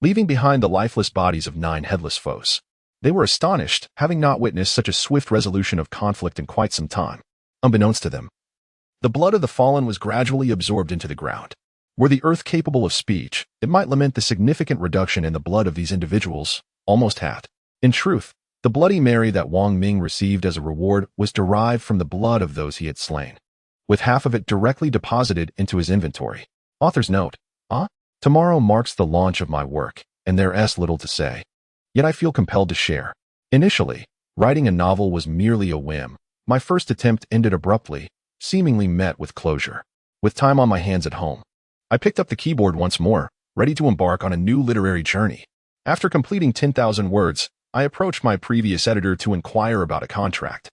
leaving behind the lifeless bodies of 9 headless foes. They were astonished, having not witnessed such a swift resolution of conflict in quite some time. Unbeknownst to them, the blood of the fallen was gradually absorbed into the ground. Were the earth capable of speech, it might lament the significant reduction in the blood of these individuals, almost halved. In truth, the Bloody Mary that Wang Ming received as a reward was derived from the blood of those he had slain, with half of it directly deposited into his inventory. Author's note: tomorrow marks the launch of my work, and there's little to say. Yet I feel compelled to share. Initially, writing a novel was merely a whim. My first attempt ended abruptly, seemingly met with closure. With time on my hands at home, I picked up the keyboard once more, ready to embark on a new literary journey. After completing 10,000 words, I approached my previous editor to inquire about a contract.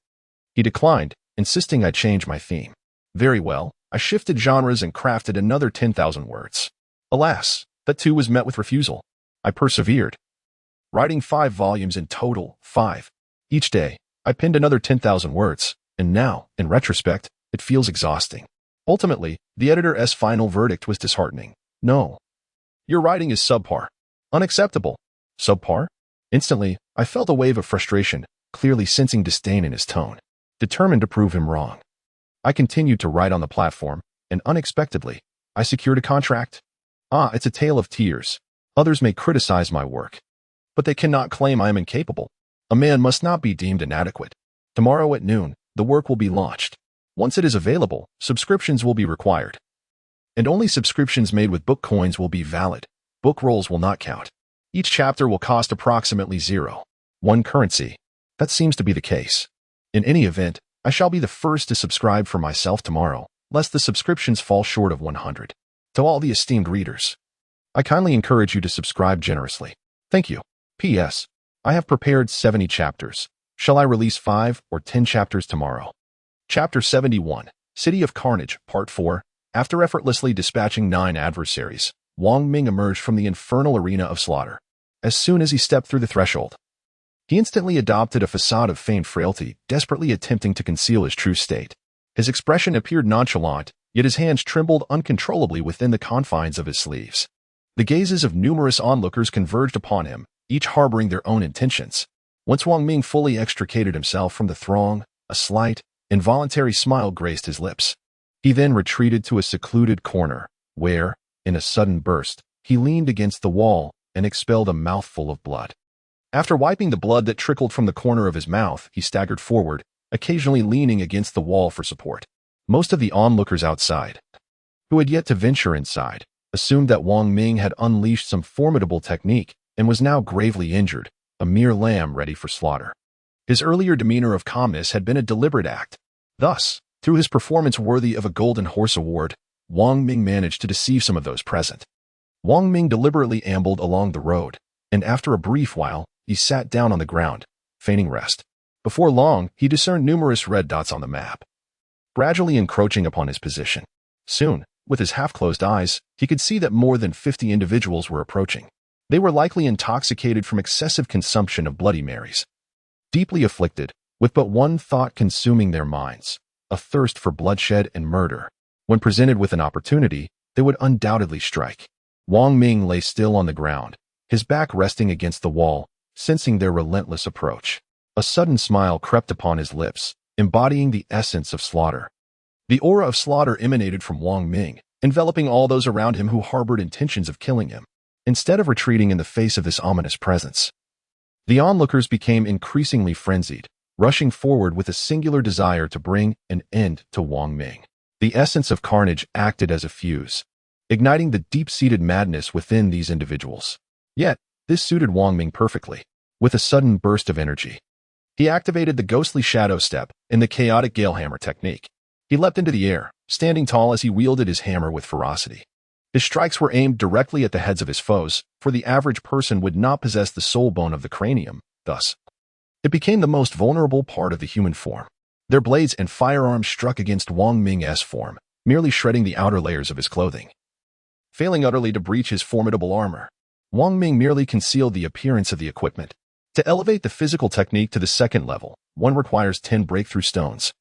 He declined, insisting I change my theme. Very well, I shifted genres and crafted another 10,000 words. Alas, that too was met with refusal. I persevered, writing 5 volumes in total, 5. Each day, I penned another 10,000 words, and now, in retrospect, it feels exhausting. Ultimately, the editor's final verdict was disheartening. No. Your writing is subpar. Unacceptable. Subpar? Instantly, I felt a wave of frustration, clearly sensing disdain in his tone. Determined to prove him wrong, I continued to write on the platform, and unexpectedly, I secured a contract. It's a tale of tears. Others may criticize my work, but they cannot claim I am incapable. A man must not be deemed inadequate. Tomorrow at noon, the work will be launched. Once it is available, subscriptions will be required. And only subscriptions made with book coins will be valid. Book rolls will not count. Each chapter will cost approximately 0.1 currency. That seems to be the case. In any event, I shall be the first to subscribe for myself tomorrow. lest the subscriptions fall short of 100. To all the esteemed readers, I kindly encourage you to subscribe generously. Thank you. P.S. I have prepared 70 chapters. Shall I release 5 or 10 chapters tomorrow? Chapter 71, City of Carnage, Part 4. After effortlessly dispatching 9 adversaries, Wang Ming emerged from the infernal arena of slaughter. As soon as he stepped through the threshold, he instantly adopted a facade of feigned frailty, desperately attempting to conceal his true state. His expression appeared nonchalant, yet his hands trembled uncontrollably within the confines of his sleeves. The gazes of numerous onlookers converged upon him, each harboring their own intentions. Once Wang Ming fully extricated himself from the throng, a slight, involuntary smile graced his lips. He then retreated to a secluded corner, where, in a sudden burst, he leaned against the wall and expelled a mouthful of blood. After wiping the blood that trickled from the corner of his mouth, he staggered forward, occasionally leaning against the wall for support. Most of the onlookers outside, who had yet to venture inside, assumed that Wang Ming had unleashed some formidable technique and was now gravely injured, a mere lamb ready for slaughter. His earlier demeanor of calmness had been a deliberate act. Thus, through his performance worthy of a Golden Horse Award, Wang Ming managed to deceive some of those present. Wang Ming deliberately ambled along the road, and after a brief while, he sat down on the ground, feigning rest. Before long, he discerned numerous red dots on the map, gradually encroaching upon his position. Soon, with his half-closed eyes, he could see that more than 50 individuals were approaching. They were likely intoxicated from excessive consumption of Bloody Marys. Deeply afflicted, with but one thought consuming their minds, a thirst for bloodshed and murder. When presented with an opportunity, they would undoubtedly strike. Wang Ming lay still on the ground, his back resting against the wall, sensing their relentless approach. A sudden smile crept upon his lips, embodying the essence of slaughter. The aura of slaughter emanated from Wang Ming, enveloping all those around him who harbored intentions of killing him. Instead of retreating in the face of this ominous presence, the onlookers became increasingly frenzied, rushing forward with a singular desire to bring an end to Wang Ming. The essence of carnage acted as a fuse, igniting the deep-seated madness within these individuals. Yet, this suited Wang Ming perfectly. With a sudden burst of energy, he activated the ghostly shadow step in the chaotic gale hammer technique. He leapt into the air, standing tall as he wielded his hammer with ferocity. His strikes were aimed directly at the heads of his foes, for the average person would not possess the soul bone of the cranium. Thus, it became the most vulnerable part of the human form. Their blades and firearms struck against Wang Ming's form, merely shredding the outer layers of his clothing. Failing utterly to breach his formidable armor, Wang Ming merely concealed the appearance of the equipment. To elevate the physical technique to the second level, one requires 10 breakthrough stones,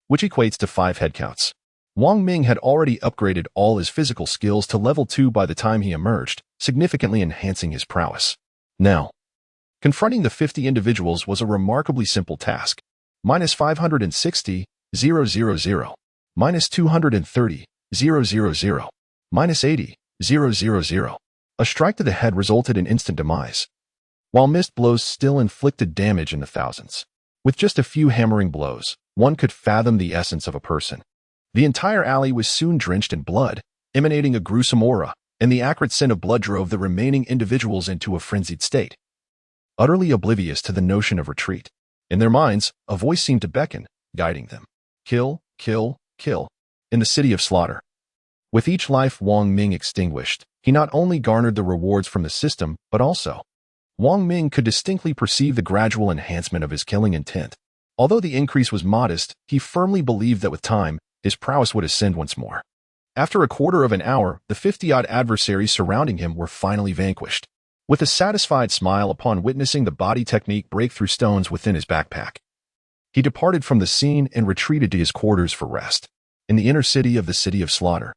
which equates to 5 head counts. Wang Ming had already upgraded all his physical skills to level 2 by the time he emerged, significantly enhancing his prowess. Now, confronting the 50 individuals was a remarkably simple task. Minus 560, 000. Minus 230, 000. Minus 80, 000. A strike to the head resulted in instant demise, while missed blows still inflicted damage in the thousands. With just a few hammering blows, one could fathom the essence of a person. The entire alley was soon drenched in blood, emanating a gruesome aura, and the acrid scent of blood drove the remaining individuals into a frenzied state. Utterly oblivious to the notion of retreat, in their minds, a voice seemed to beckon, guiding them. Kill, kill, kill, in the city of slaughter. With each life Wang Ming extinguished, he not only garnered the rewards from the system, but also, Wang Ming could distinctly perceive the gradual enhancement of his killing intent. Although the increase was modest, he firmly believed that with time, his prowess would ascend once more. After a quarter of an hour, the 50-odd adversaries surrounding him were finally vanquished. With a satisfied smile upon witnessing the body technique break through stones within his backpack, he departed from the scene and retreated to his quarters for rest. In the inner city of the City of Slaughter,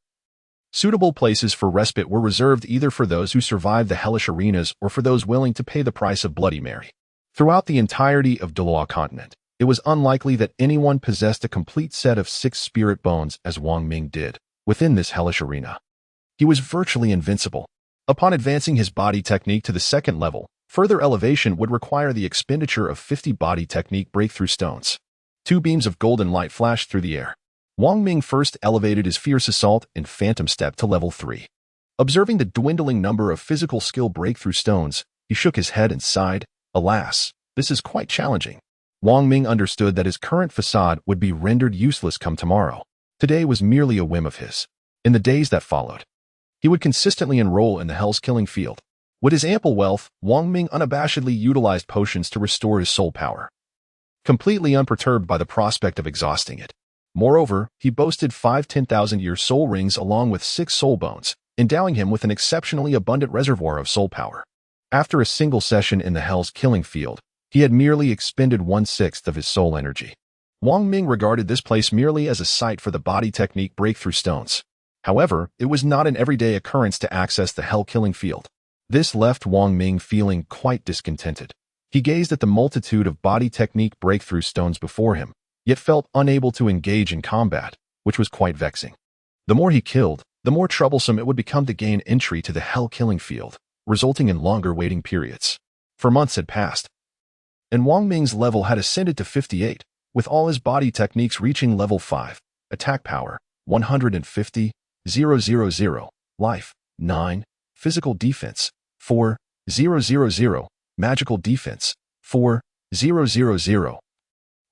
suitable places for respite were reserved either for those who survived the hellish arenas or for those willing to pay the price of Bloody Mary. Throughout the entirety of Douluo Continent, it was unlikely that anyone possessed a complete set of 6 spirit bones as Wang Ming did. Within this hellish arena, he was virtually invincible. Upon advancing his body technique to the second level, further elevation would require the expenditure of 50 body technique breakthrough stones. 2 beams of golden light flashed through the air. Wang Ming first elevated his fierce assault and phantom step to level 3. Observing the dwindling number of physical skill breakthrough stones, he shook his head and sighed. Alas, this is quite challenging. Wang Ming understood that his current facade would be rendered useless come tomorrow. Today was merely a whim of his. In the days that followed, he would consistently enroll in the Hell's Killing Field. With his ample wealth, Wang Ming unabashedly utilized potions to restore his soul power, completely unperturbed by the prospect of exhausting it. Moreover, he boasted 5 10,000-year soul rings along with 6 soul bones, endowing him with an exceptionally abundant reservoir of soul power. After a single session in the Hell's Killing Field, he had merely expended 1/6 of his soul energy. Wang Ming regarded this place merely as a site for the body technique breakthrough stones. However, it was not an everyday occurrence to access the Hell Killing Field. This left Wang Ming feeling quite discontented. He gazed at the multitude of body technique breakthrough stones before him, yet felt unable to engage in combat, which was quite vexing. The more he killed, the more troublesome it would become to gain entry to the Hell Killing Field, resulting in longer waiting periods. For months had passed, and Wang Ming's level had ascended to 58, with all his body techniques reaching level 5, attack power, 150, 000, life, 9, physical defense, 4, 000, magical defense, 4, 000,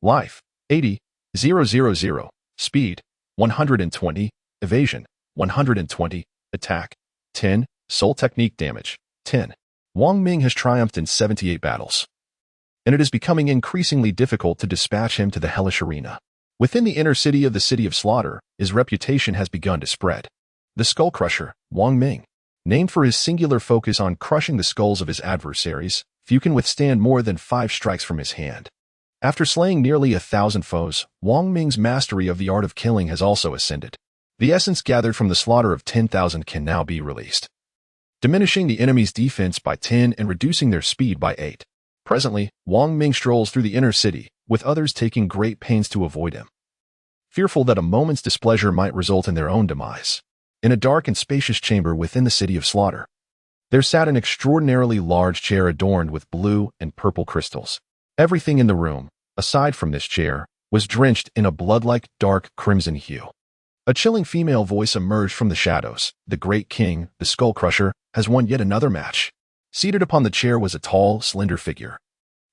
life, 80, 000, speed, 120, evasion, 120, attack, 10, soul technique damage, 10. Wang Ming has triumphed in 78 battles, and it is becoming increasingly difficult to dispatch him to the hellish arena. Within the inner city of the City of Slaughter, his reputation has begun to spread. The Skull Crusher, Wang Ming. Named for his singular focus on crushing the skulls of his adversaries, few can withstand more than 5 strikes from his hand. After slaying nearly 1,000 foes, Wang Ming's mastery of the art of killing has also ascended. The essence gathered from the slaughter of 10,000 can now be released, diminishing the enemy's defense by 10 and reducing their speed by 8. Presently, Wang Ming strolls through the inner city, with others taking great pains to avoid him, fearful that a moment's displeasure might result in their own demise. In a dark and spacious chamber within the City of Slaughter, there sat an extraordinarily large chair adorned with blue and purple crystals. Everything in the room, aside from this chair, was drenched in a blood-like dark crimson hue. A chilling female voice emerged from the shadows. The great king, the Skull Crusher, has won yet another match. Seated upon the chair was a tall, slender figure,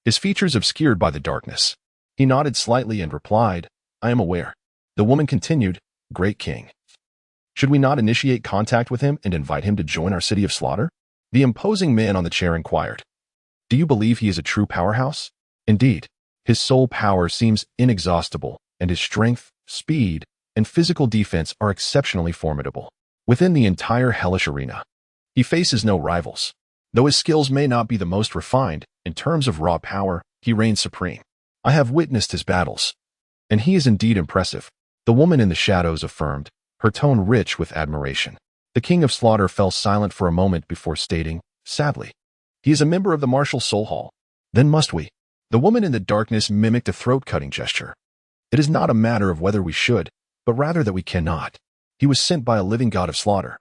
his features obscured by the darkness. He nodded slightly and replied, "I am aware." The woman continued, "Great king, should we not initiate contact with him and invite him to join our City of Slaughter?" The imposing man on the chair inquired, "Do you believe he is a true powerhouse?" Indeed, his soul power seems inexhaustible, and his strength, speed, and physical defense are exceptionally formidable. Within the entire hellish arena, he faces no rivals. Though his skills may not be the most refined, in terms of raw power, he reigns supreme. I have witnessed his battles, and he is indeed impressive," the woman in the shadows affirmed, her tone rich with admiration. The King of Slaughter fell silent for a moment before stating, sadly, "He is a member of the Martial Soul Hall. Then must we?" The woman in the darkness mimicked a throat-cutting gesture. "It is not a matter of whether we should, but rather that we cannot. He was sent by a living god of slaughter,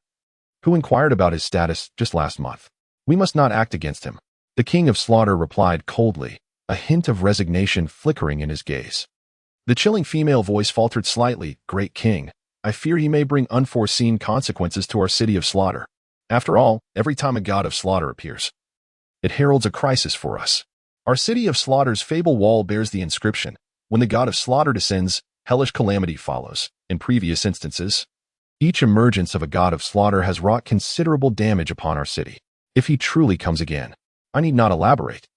who inquired about his status just last month. We must not act against him." The King of Slaughter replied coldly, a hint of resignation flickering in his gaze. The chilling female voice faltered slightly, "Great king, I fear he may bring unforeseen consequences to our City of Slaughter. After all, every time a god of slaughter appears, it heralds a crisis for us. Our City of Slaughter's fable wall bears the inscription, 'When the god of slaughter descends, hellish calamity follows.' In previous instances, each emergence of a god of slaughter has wrought considerable damage upon our city. If he truly comes again, I need not elaborate.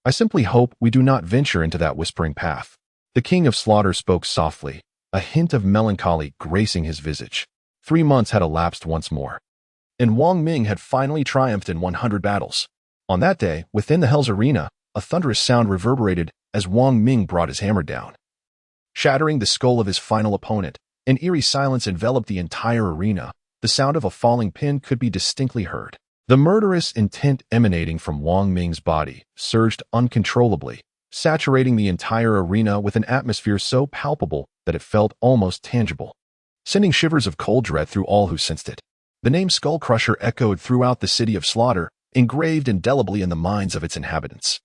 I simply hope we do not venture into that whispering path." The King of Slaughter spoke softly, a hint of melancholy gracing his visage. 3 months had elapsed once more, and Wang Ming had finally triumphed in 100 battles. On that day, within the Hell's arena, a thunderous sound reverberated as Wang Ming brought his hammer down, shattering the skull of his final opponent. An eerie silence enveloped the entire arena. The sound of a falling pin could be distinctly heard. The murderous intent emanating from Wang Ming's body surged uncontrollably, saturating the entire arena with an atmosphere so palpable that it felt almost tangible, sending shivers of cold dread through all who sensed it. The name Skull Crusher echoed throughout the City of Slaughter, engraved indelibly in the minds of its inhabitants.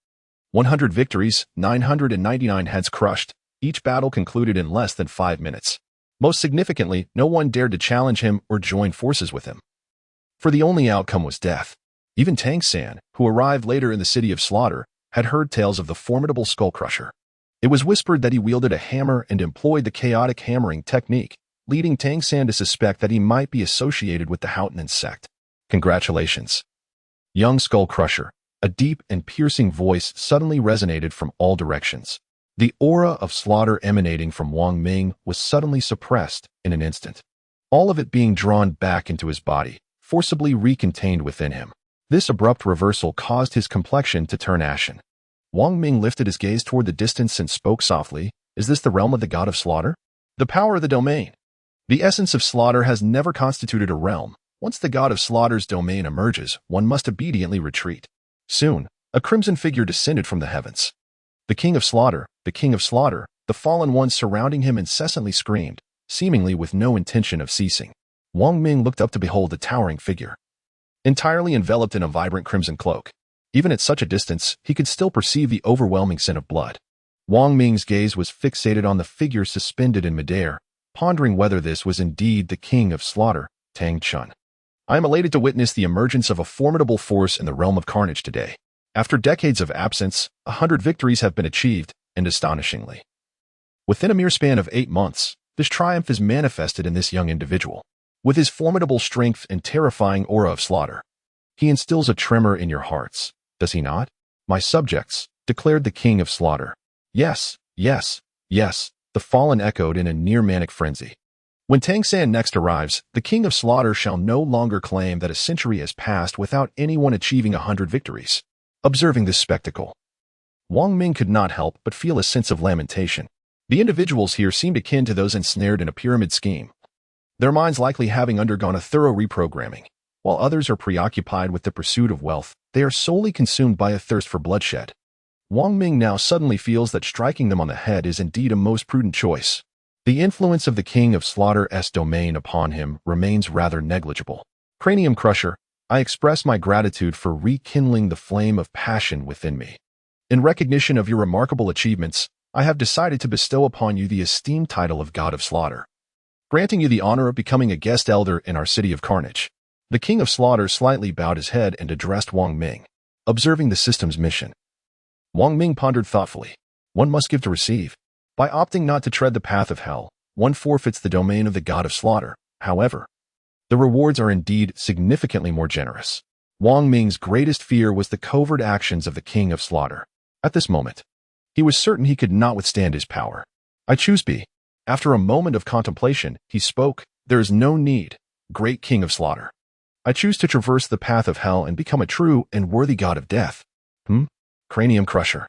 100 victories, 999 heads crushed. Each battle concluded in less than 5 minutes. Most significantly, no one dared to challenge him or join forces with him, for the only outcome was death. Even Tang San, who arrived later in the City of Slaughter, had heard tales of the formidable Skull Crusher. It was whispered that he wielded a hammer and employed the chaotic hammering technique, leading Tang San to suspect that he might be associated with the Houghton sect. Congratulations. Young Skull Crusher. A deep and piercing voice suddenly resonated from all directions. The aura of slaughter emanating from Wang Ming was suddenly suppressed in an instant, all of it being drawn back into his body, forcibly recontained within him. This abrupt reversal caused his complexion to turn ashen. Wang Ming lifted his gaze toward the distance and spoke softly, "Is this the realm of the god of slaughter?" The power of the domain. The essence of slaughter has never constituted a realm. Once the god of slaughter's domain emerges, one must obediently retreat. Soon, a crimson figure descended from the heavens. The king of slaughter, the king of slaughter, the fallen ones surrounding him incessantly screamed, seemingly with no intention of ceasing. Wang Ming looked up to behold the towering figure, entirely enveloped in a vibrant crimson cloak. Even at such a distance, he could still perceive the overwhelming scent of blood. Wang Ming's gaze was fixated on the figure suspended in midair, pondering whether this was indeed the king of slaughter, Tang Chun. I am elated to witness the emergence of a formidable force in the realm of carnage today. After decades of absence, 100 victories have been achieved, and astonishingly, within a mere span of 8 months, this triumph is manifested in this young individual. With his formidable strength and terrifying aura of slaughter, he instills a tremor in your hearts, does he not? My subjects, declared the king of slaughter. Yes, yes, yes, the fallen echoed in a near-manic frenzy. When Tang San next arrives, the king of slaughter shall no longer claim that a century has passed without anyone achieving 100 victories. Observing this spectacle, Wang Ming could not help but feel a sense of lamentation. The individuals here seemed akin to those ensnared in a pyramid scheme, their minds likely having undergone a thorough reprogramming. While others are preoccupied with the pursuit of wealth, they are solely consumed by a thirst for bloodshed. Wang Ming now suddenly feels that striking them on the head is indeed a most prudent choice. The influence of the king of slaughter's domain upon him remains rather negligible. Cranium Crusher, I express my gratitude for rekindling the flame of passion within me. In recognition of your remarkable achievements, I have decided to bestow upon you the esteemed title of God of Slaughter, granting you the honor of becoming a guest elder in our city of carnage. The king of slaughter slightly bowed his head and addressed Wang Ming, observing the system's mission. Wang Ming pondered thoughtfully. One must give to receive. By opting not to tread the path of hell, one forfeits the domain of the god of slaughter. However, the rewards are indeed significantly more generous. Wang Ming's greatest fear was the covert actions of the king of slaughter. At this moment, he was certain he could not withstand his power. I choose B. After a moment of contemplation, he spoke, "There is no need, great king of slaughter. I choose to traverse the path of hell and become a true and worthy god of death." Cranium Crusher.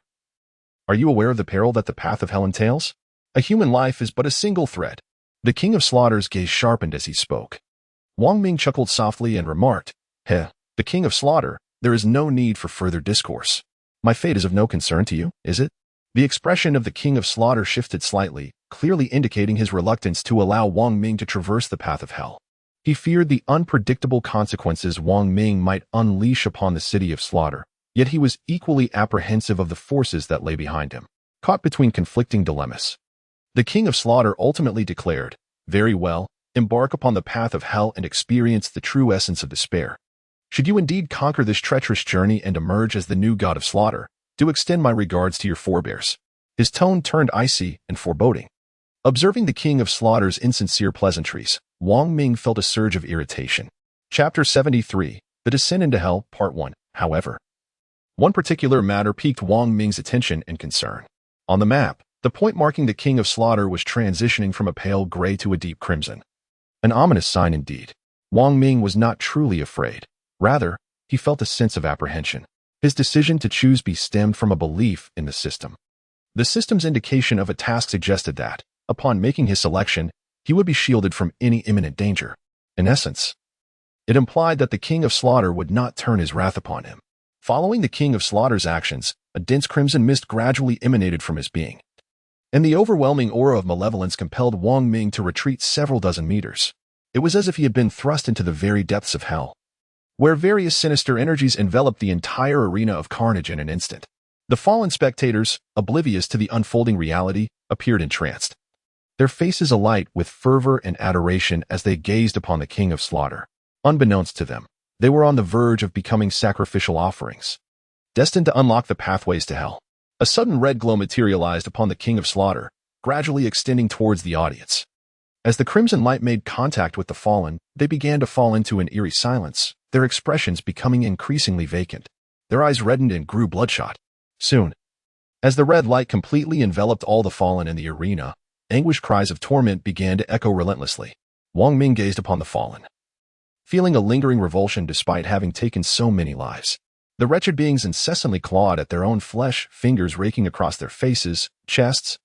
Are you aware of the peril that the path of hell entails? A human life is but a single thread. The king of slaughter's gaze sharpened as he spoke. Wang Ming chuckled softly and remarked, the king of slaughter, there is no need for further discourse. My fate is of no concern to you, is it? The expression of the king of slaughter shifted slightly, clearly indicating his reluctance to allow Wang Ming to traverse the path of hell. He feared the unpredictable consequences Wang Ming might unleash upon the city of slaughter, yet he was equally apprehensive of the forces that lay behind him. Caught between conflicting dilemmas, the king of slaughter ultimately declared, "Very well, embark upon the path of hell and experience the true essence of despair. Should you indeed conquer this treacherous journey and emerge as the new god of slaughter, do extend my regards to your forebears." His tone turned icy and foreboding. Observing the king of slaughter's insincere pleasantries, Wang Ming felt a surge of irritation. Chapter 73, The Descent into Hell, Part 1. However, one particular matter piqued Wang Ming's attention and concern. On the map, the point marking the king of slaughter was transitioning from a pale gray to a deep crimson. An ominous sign indeed. Wang Ming was not truly afraid. Rather, he felt a sense of apprehension. His decision to choose B stemmed from a belief in the system. The system's indication of a task suggested that, upon making his selection, he would be shielded from any imminent danger. In essence, it implied that the king of slaughter would not turn his wrath upon him. Following the king of slaughter's actions, a dense crimson mist gradually emanated from his being, and the overwhelming aura of malevolence compelled Wang Ming to retreat several dozen meters. It was as if he had been thrust into the very depths of hell, where various sinister energies enveloped the entire arena of carnage in an instant. The fallen spectators, oblivious to the unfolding reality, appeared entranced, their faces alight with fervor and adoration as they gazed upon the king of slaughter. Unbeknownst to them, they were on the verge of becoming sacrificial offerings, destined to unlock the pathways to hell. A sudden red glow materialized upon the king of slaughter, gradually extending towards the audience. As the crimson light made contact with the fallen, they began to fall into an eerie silence, their expressions becoming increasingly vacant. Their eyes reddened and grew bloodshot. Soon, as the red light completely enveloped all the fallen in the arena, anguished cries of torment began to echo relentlessly. Wang Ming gazed upon the fallen, feeling a lingering revulsion despite having taken so many lives. The wretched beings incessantly clawed at their own flesh, fingers raking across their faces, chests,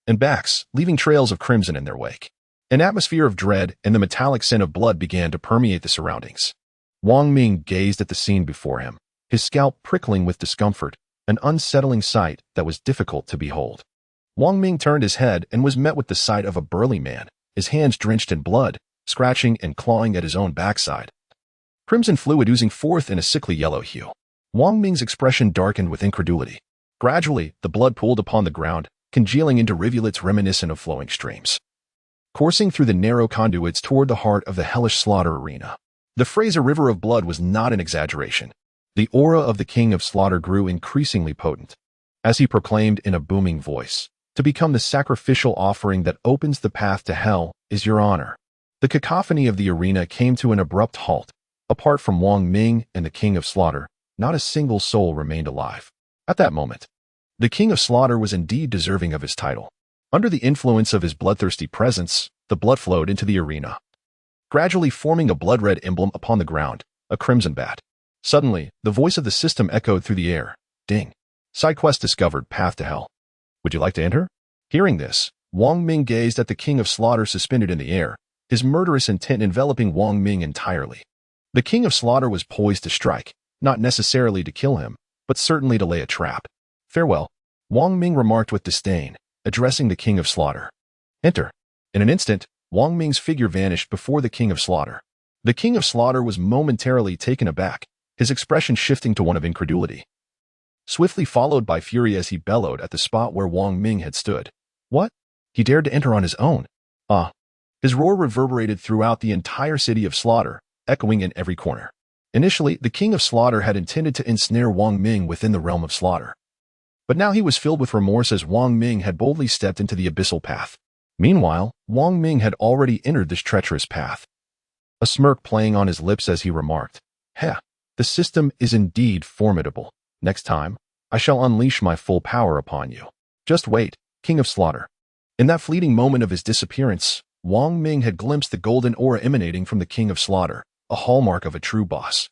and backs, leaving trails of crimson in their wake. An atmosphere of dread and the metallic scent of blood began to permeate the surroundings. Wang Ming gazed at the scene before him, his scalp prickling with discomfort, an unsettling sight that was difficult to behold. Wang Ming turned his head and was met with the sight of a burly man, his hands drenched in blood, scratching and clawing at his own backside. Crimson fluid oozing forth in a sickly yellow hue. Wang Ming's expression darkened with incredulity. Gradually, the blood pooled upon the ground, congealing into rivulets reminiscent of flowing streams, coursing through the narrow conduits toward the heart of the hellish slaughter arena. The phrase "a river of blood" was not an exaggeration. The aura of the King of Slaughter grew increasingly potent, as he proclaimed in a booming voice, "To become the sacrificial offering that opens the path to hell is your honor." The cacophony of the arena came to an abrupt halt. Apart from Wang Ming and the King of Slaughter, not a single soul remained alive. At that moment, the King of Slaughter was indeed deserving of his title. Under the influence of his bloodthirsty presence, the blood flowed into the arena, gradually forming a blood-red emblem upon the ground, a crimson bat. Suddenly, the voice of the system echoed through the air. Ding. Side quest discovered, path to hell. Would you like to enter? Hearing this, Wang Ming gazed at the King of Slaughter suspended in the air, his murderous intent enveloping Wang Ming entirely. The King of Slaughter was poised to strike, not necessarily to kill him, but certainly to lay a trap. Farewell, Wang Ming remarked with disdain, addressing the King of Slaughter. Enter. In an instant, Wang Ming's figure vanished before the King of Slaughter. The King of Slaughter was momentarily taken aback, his expression shifting to one of incredulity, swiftly followed by fury as he bellowed at the spot where Wang Ming had stood. What? He dared to enter on his own? Ah! His roar reverberated throughout the entire city of Slaughter, echoing in every corner. Initially, the King of Slaughter had intended to ensnare Wang Ming within the realm of slaughter, but now he was filled with remorse as Wang Ming had boldly stepped into the abyssal path. Meanwhile, Wang Ming had already entered this treacherous path, a smirk playing on his lips as he remarked, "Heh, the system is indeed formidable. Next time, I shall unleash my full power upon you. Just wait, King of Slaughter." In that fleeting moment of his disappearance, Wang Ming had glimpsed the golden aura emanating from the King of Slaughter, a hallmark of a true boss.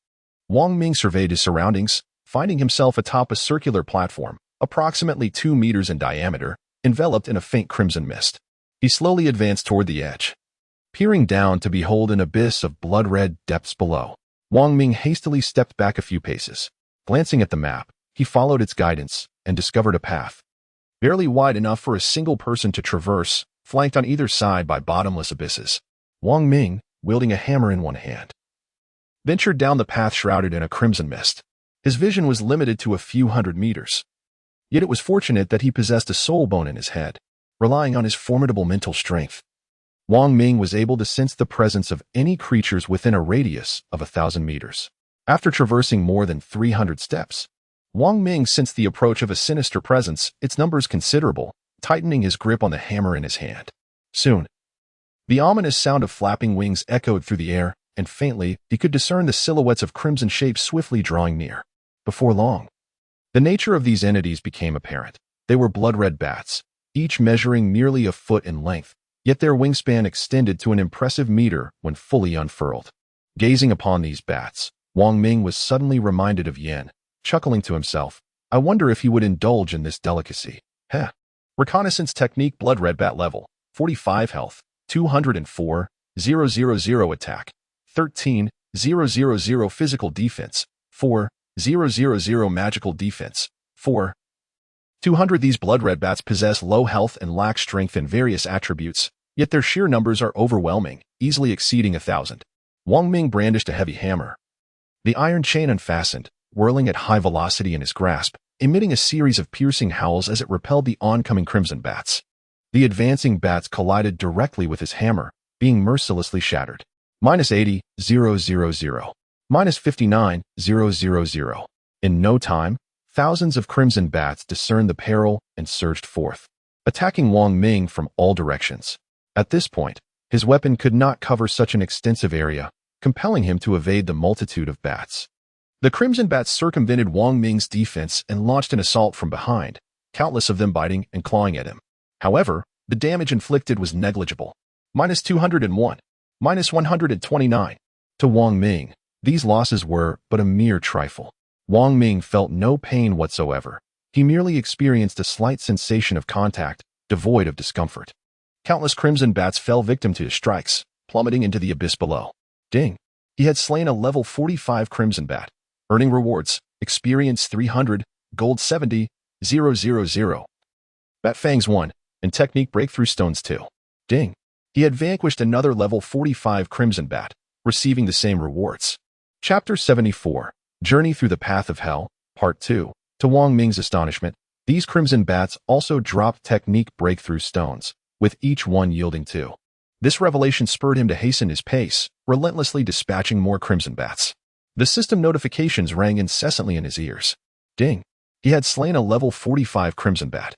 Wang Ming surveyed his surroundings, finding himself atop a circular platform, approximately 2 meters in diameter, enveloped in a faint crimson mist. He slowly advanced toward the edge, peering down to behold an abyss of blood-red depths below. Wang Ming hastily stepped back a few paces. Glancing at the map, he followed its guidance and discovered a path, barely wide enough for a single person to traverse, flanked on either side by bottomless abysses. Wang Ming, wielding a hammer in one hand, ventured down the path shrouded in a crimson mist. His vision was limited to a few hundred meters, yet it was fortunate that he possessed a soul bone in his head. Relying on his formidable mental strength, Wang Ming was able to sense the presence of any creatures within a radius of 1,000 meters. After traversing more than 300 steps, Wang Ming sensed the approach of a sinister presence, its numbers considerable, tightening his grip on the hammer in his hand. Soon, the ominous sound of flapping wings echoed through the air, and faintly, he could discern the silhouettes of crimson shapes swiftly drawing near. Before long, the nature of these entities became apparent. They were blood-red bats, each measuring nearly a foot in length, yet their wingspan extended to an impressive meter when fully unfurled. Gazing upon these bats, Wang Ming was suddenly reminded of Yan, chuckling to himself, "I wonder if he would indulge in this delicacy." Heh. Reconnaissance technique blood-red bat level, 45 health, 204,000 attack, 13,000 physical defense, 4,000 magical defense, 4. 200. These blood-red bats possess low health and lack strength and various attributes, yet their sheer numbers are overwhelming, easily exceeding 1,000. Wang Ming brandished a heavy hammer. The iron chain unfastened, whirling at high velocity in his grasp, emitting a series of piercing howls as it repelled the oncoming crimson bats. The advancing bats collided directly with his hammer, being mercilessly shattered. -80,000. -59,000. In no time, thousands of crimson bats discerned the peril and surged forth, attacking Wang Ming from all directions. At this point, His weapon could not cover such an extensive area, compelling him to evade the multitude of bats. The crimson bats circumvented Wang Ming's defense and launched an assault from behind, countless of them biting and clawing at him. However, the damage inflicted was negligible. -201, -129. To Wang Ming, these losses were but a mere trifle. Wang Ming felt no pain whatsoever. He merely experienced a slight sensation of contact, devoid of discomfort. Countless crimson bats fell victim to his strikes, plummeting into the abyss below. Ding! He had slain a level 45 crimson bat, earning rewards, experience 300, gold 70, 000. Bat fangs 1, and technique breakthrough stones 2. Ding! He had vanquished another level 45 crimson bat, receiving the same rewards. Chapter 74, Journey Through the Path of Hell, Part 2. To Wang Ming's astonishment, these crimson bats also dropped technique breakthrough stones, with each one yielding 2. This revelation spurred him to hasten his pace, relentlessly dispatching more crimson bats. The system notifications rang incessantly in his ears. Ding! He had slain a level 45 crimson bat,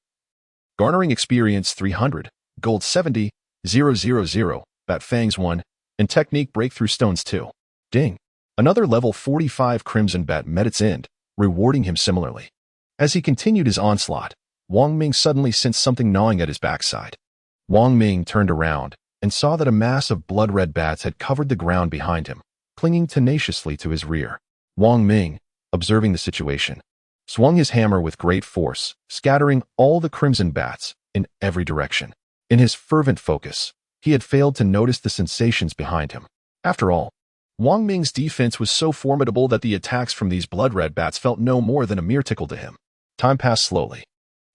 garnering experience 300, gold 70, 000, bat fangs 1, and technique breakthrough stones 2. Ding! Another level 45 crimson bat met its end, rewarding him similarly. As he continued his onslaught, Wang Ming suddenly sensed something gnawing at his backside. Wang Ming turned around and saw that a mass of blood-red bats had covered the ground behind him, clinging tenaciously to his rear. Wang Ming, observing the situation, swung his hammer with great force, scattering all the crimson bats in every direction. In his fervent focus, he had failed to notice the sensations behind him. After all, Wang Ming's defense was so formidable that the attacks from these blood-red bats felt no more than a mere tickle to him. Time passed slowly.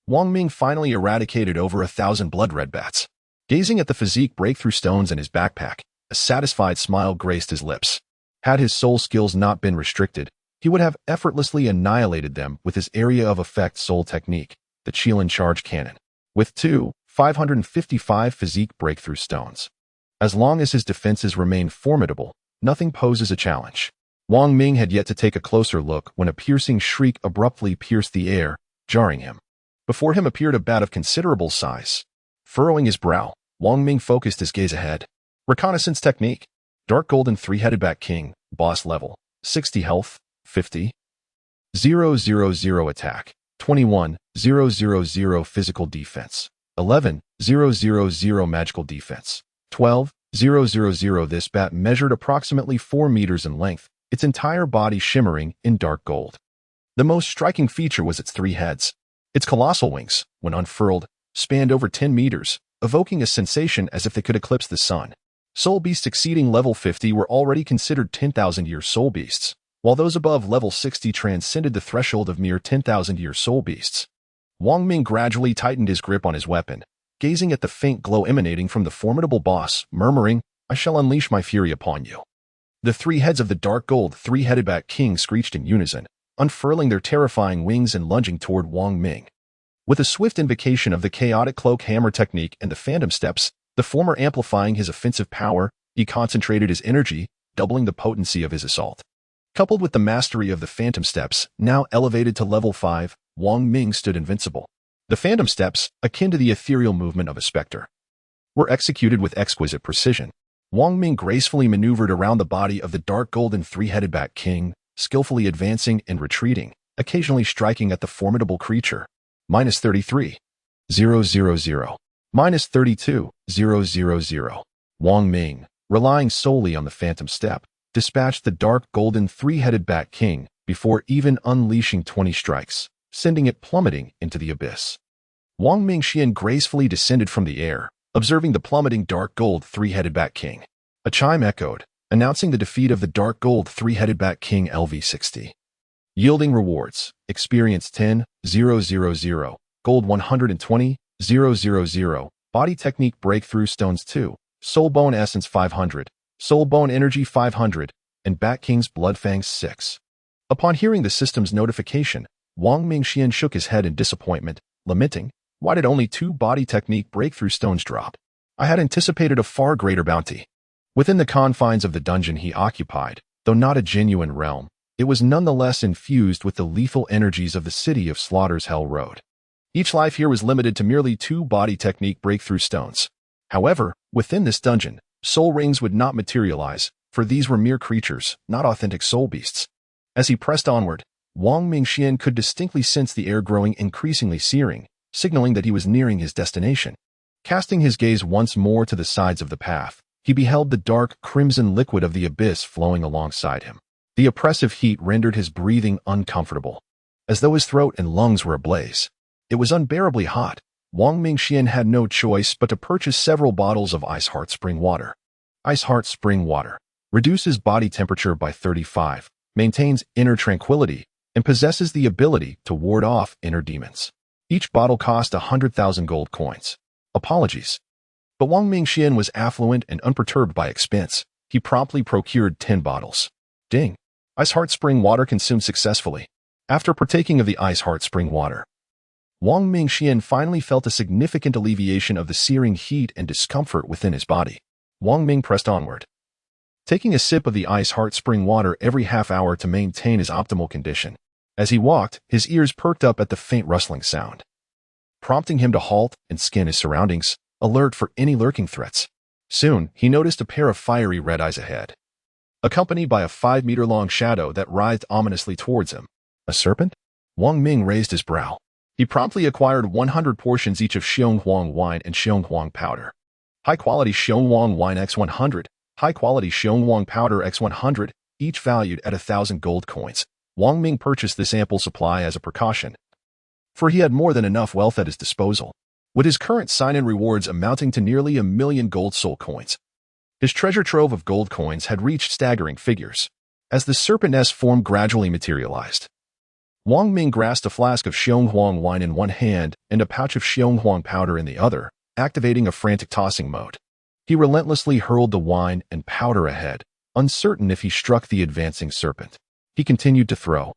Wang Ming finally eradicated over 1,000 blood-red bats. Gazing at the physique breakthrough stones in his backpack, a satisfied smile graced his lips. Had his soul skills not been restricted, he would have effortlessly annihilated them with his area of effect soul technique, the Qilin charge cannon, with 555 physique breakthrough stones. As long as his defenses remain formidable, nothing poses a challenge. Wang Ming had yet to take a closer look when a piercing shriek abruptly pierced the air, jarring him. Before him appeared a bat of considerable size. Furrowing his brow, Wang Ming focused his gaze ahead. Reconnaissance technique. Dark golden three-headed bat king, boss level, 60 health, 50. 000 attack, 21, 000 physical defense, 11, 000 magical defense, 12, 000. This bat measured approximately 4 meters in length, its entire body shimmering in dark gold. The most striking feature was its 3 heads. Its colossal wings, when unfurled, spanned over 10 meters, evoking a sensation as if they could eclipse the sun. Soul beasts exceeding level 50 were already considered 10,000-year soul beasts, while those above level 60 transcended the threshold of mere 10,000-year soul beasts. Wang Ming gradually tightened his grip on his weapon, gazing at the faint glow emanating from the formidable boss, murmuring, "I shall unleash my fury upon you." The 3 heads of the dark gold three-headed bat king screeched in unison, unfurling their terrifying wings and lunging toward Wang Ming. With a swift invocation of the chaotic cloak hammer technique and the phantom steps, the former amplifying his offensive power, he concentrated his energy, doubling the potency of his assault. Coupled with the mastery of the phantom steps, now elevated to level 5, Wang Ming stood invincible. The phantom steps, akin to the ethereal movement of a specter, were executed with exquisite precision. Wang Ming gracefully maneuvered around the body of the dark golden three-headed bat king, skillfully advancing and retreating, occasionally striking at the formidable creature. -33, 000, -32, 000. Wang Ming, relying solely on the phantom step, dispatched the dark golden three-headed bat king before even unleashing 20 strikes, sending it plummeting into the abyss. Wang Ming Xian gracefully descended from the air, observing the plummeting dark gold three-headed bat king. A chime echoed, announcing the defeat of the dark gold three-headed bat king LV60. Yielding rewards, experience 10, 000, gold 120, 000, body technique breakthrough stones 2, soul bone essence 500, soul bone energy 500, and bat king's blood fangs 6. Upon hearing the system's notification, Wang Ming Xian shook his head in disappointment, lamenting, "Why did only 2 body technique breakthrough stones drop? I had anticipated a far greater bounty." Within the confines of the dungeon he occupied, though not a genuine realm, it was nonetheless infused with the lethal energies of the city of Slaughter's Hell Road. Each life here was limited to merely 2 body technique breakthrough stones. However, within this dungeon, Soul rings would not materialize, for these were mere creatures, not authentic soul beasts. As he pressed onward, Wang Ming could distinctly sense the air growing increasingly searing, signaling that he was nearing his destination. Casting his gaze once more to the sides of the path, he beheld the dark, crimson liquid of the abyss flowing alongside him. The oppressive heat rendered his breathing uncomfortable, as though his throat and lungs were ablaze. It was unbearably hot. Wang Ming had no choice but to purchase several bottles of Ice Heart Spring Water. Ice Heart Spring Water reduces body temperature by 35, maintains inner tranquility, and possesses the ability to ward off inner demons. Each bottle cost 100,000 gold coins. Apologies. But Wang Ming was affluent and unperturbed by expense. He promptly procured 10 bottles. Ding. Ice Heart Spring Water consumed successfully. After partaking of the Ice Heart Spring Water, Wang Ming finally felt a significant alleviation of the searing heat and discomfort within his body. Wang Ming pressed onward, taking a sip of the Ice Heart Spring Water every half hour to maintain his optimal condition. As he walked, his ears perked up at the faint rustling sound, prompting him to halt and scan his surroundings, alert for any lurking threats. Soon, he noticed a pair of fiery red eyes ahead, accompanied by a 5-meter-long shadow that writhed ominously towards him. A serpent? Wang Ming raised his brow. He promptly acquired 100 portions each of Xionghuang wine and Xionghuang powder. High-quality Xionghuang wine x100, high-quality Xionghuang powder x100, each valued at 1,000 gold coins. Wang Ming purchased this ample supply as a precaution, for he had more than enough wealth at his disposal. With his current sign-in rewards amounting to nearly 1,000,000 gold soul coins, his treasure trove of gold coins had reached staggering figures. As the serpent-esque form gradually materialized, Wang Ming grasped a flask of Xionghuang wine in one hand and a pouch of Xionghuang powder in the other, activating a frantic tossing mode. He relentlessly hurled the wine and powder ahead, uncertain if he struck the advancing serpent. He continued to throw,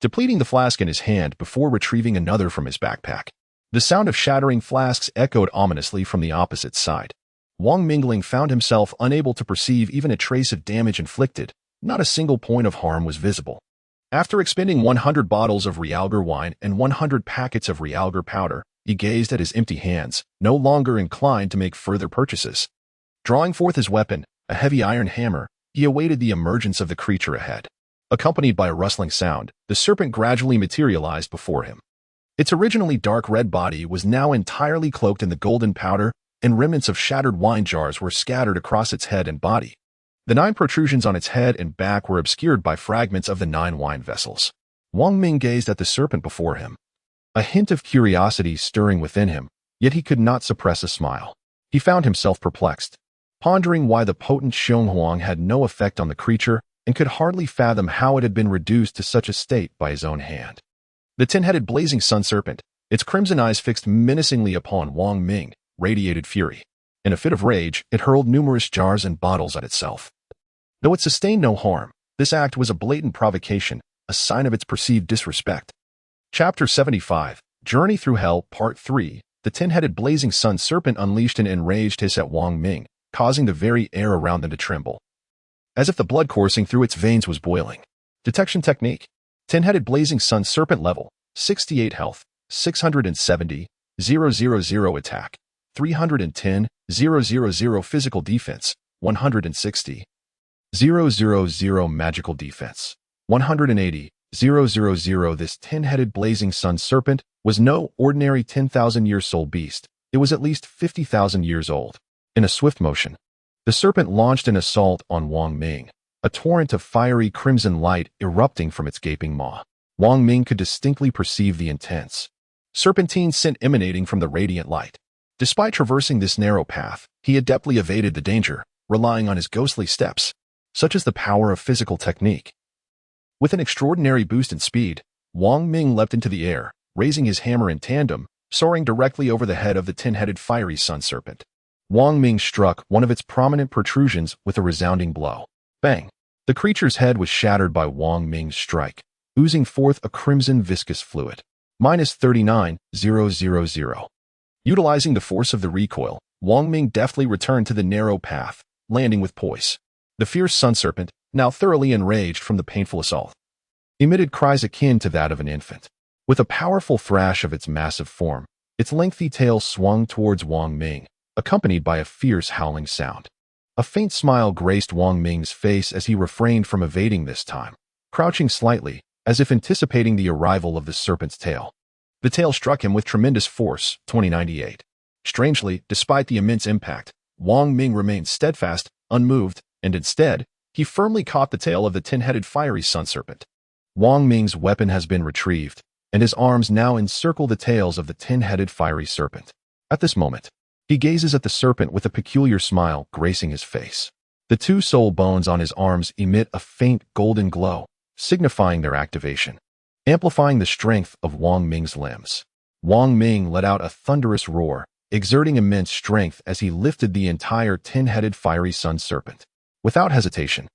depleting the flask in his hand before retrieving another from his backpack. The sound of shattering flasks echoed ominously from the opposite side. Wang Ming found himself unable to perceive even a trace of damage inflicted. Not a single point of harm was visible. After expending 100 bottles of Realgar wine and 100 packets of Realgar powder, he gazed at his empty hands, no longer inclined to make further purchases. Drawing forth his weapon, a heavy iron hammer, he awaited the emergence of the creature ahead. Accompanied by a rustling sound, the serpent gradually materialized before him. Its originally dark red body was now entirely cloaked in the golden powder, and remnants of shattered wine jars were scattered across its head and body. The 9 protrusions on its head and back were obscured by fragments of the 9 wine vessels. Wang Ming gazed at the serpent before him, a hint of curiosity stirring within him, yet he could not suppress a smile. He found himself perplexed, pondering why the potent Xionghuang had no effect on the creature, and could hardly fathom how it had been reduced to such a state by his own hand. The 10-headed blazing sun serpent, its crimson eyes fixed menacingly upon Wang Ming, radiated fury. In a fit of rage, it hurled numerous jars and bottles at itself. Though it sustained no harm, this act was a blatant provocation, a sign of its perceived disrespect. Chapter 75, Journey Through Hell, Part 3. The 10-headed blazing sun serpent unleashed an enraged hiss at Wang Ming, causing the very air around them to tremble, as if the blood coursing through its veins was boiling. Detection technique. 10-headed blazing sun serpent level, 68 health, 670, 000 attack, 310, 000 physical defense, 160, 000 magical defense, 180, 000. This 10-headed blazing sun serpent was no ordinary 10,000-year soul beast. It was at least 50,000 years old. In a swift motion, the serpent launched an assault on Wang Ming, a torrent of fiery crimson light erupting from its gaping maw. Wang Ming could distinctly perceive the intense, serpentine scent emanating from the radiant light. Despite traversing this narrow path, he adeptly evaded the danger, relying on his ghostly steps. Such is the power of physical technique. With an extraordinary boost in speed, Wang Ming leapt into the air, raising his hammer in tandem, soaring directly over the head of the 10-headed fiery sun serpent. Wang Ming struck one of its prominent protrusions with a resounding blow. Bang! The creature's head was shattered by Wang Ming's strike, oozing forth a crimson viscous fluid. Minus 39,000. Utilizing the force of the recoil, Wang Ming deftly returned to the narrow path, landing with poise. The fierce sun serpent, now thoroughly enraged from the painful assault, emitted cries akin to that of an infant. With a powerful thrash of its massive form, its lengthy tail swung towards Wang Ming, accompanied by a fierce howling sound. A faint smile graced Wang Ming's face as he refrained from evading this time, crouching slightly, as if anticipating the arrival of the serpent's tail. The tail struck him with tremendous force, 2098. Strangely, despite the immense impact, Wang Ming remained steadfast, unmoved, and instead, he firmly caught the tail of the 10-headed fiery sun serpent. Wang Ming's weapon has been retrieved, and his arms now encircle the tails of the 10-headed fiery serpent. At this moment, he gazes at the serpent with a peculiar smile gracing his face. The two soul bones on his arms emit a faint golden glow, signifying their activation, amplifying the strength of Wang Ming's limbs. Wang Ming let out a thunderous roar, exerting immense strength as he lifted the entire 10-headed fiery sun serpent. Without hesitation,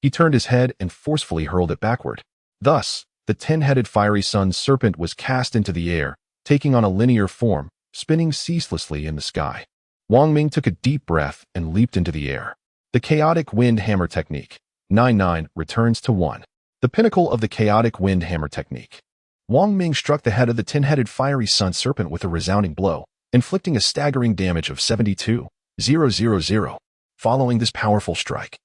he turned his head and forcefully hurled it backward. Thus, the 10-headed fiery sun serpent was cast into the air, taking on a linear form, spinning ceaselessly in the sky. Wang Ming took a deep breath and leaped into the air. The chaotic wind hammer technique. 99 returns to 1. The pinnacle of the chaotic wind hammer technique. Wang Ming struck the head of the 10-headed fiery sun serpent with a resounding blow, inflicting a staggering damage of 72,000. Following this powerful strike,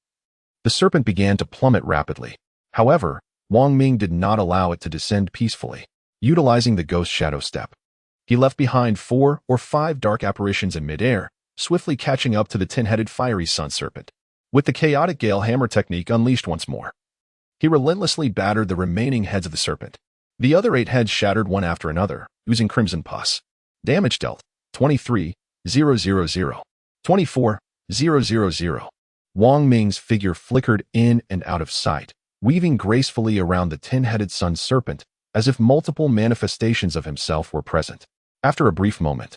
the serpent began to plummet rapidly. However, Wang Ming did not allow it to descend peacefully. Utilizing the ghost shadow step, he left behind 4 or 5 dark apparitions in midair, swiftly catching up to the 10-headed fiery sun serpent. With the chaotic gale hammer technique unleashed once more, he relentlessly battered the remaining heads of the serpent. The other 8 heads shattered one after another, oozing crimson pus. Damage dealt, 23,000. 24,000. Wang Ming's figure flickered in and out of sight, weaving gracefully around the 10-headed sun serpent, as if multiple manifestations of himself were present. After a brief moment,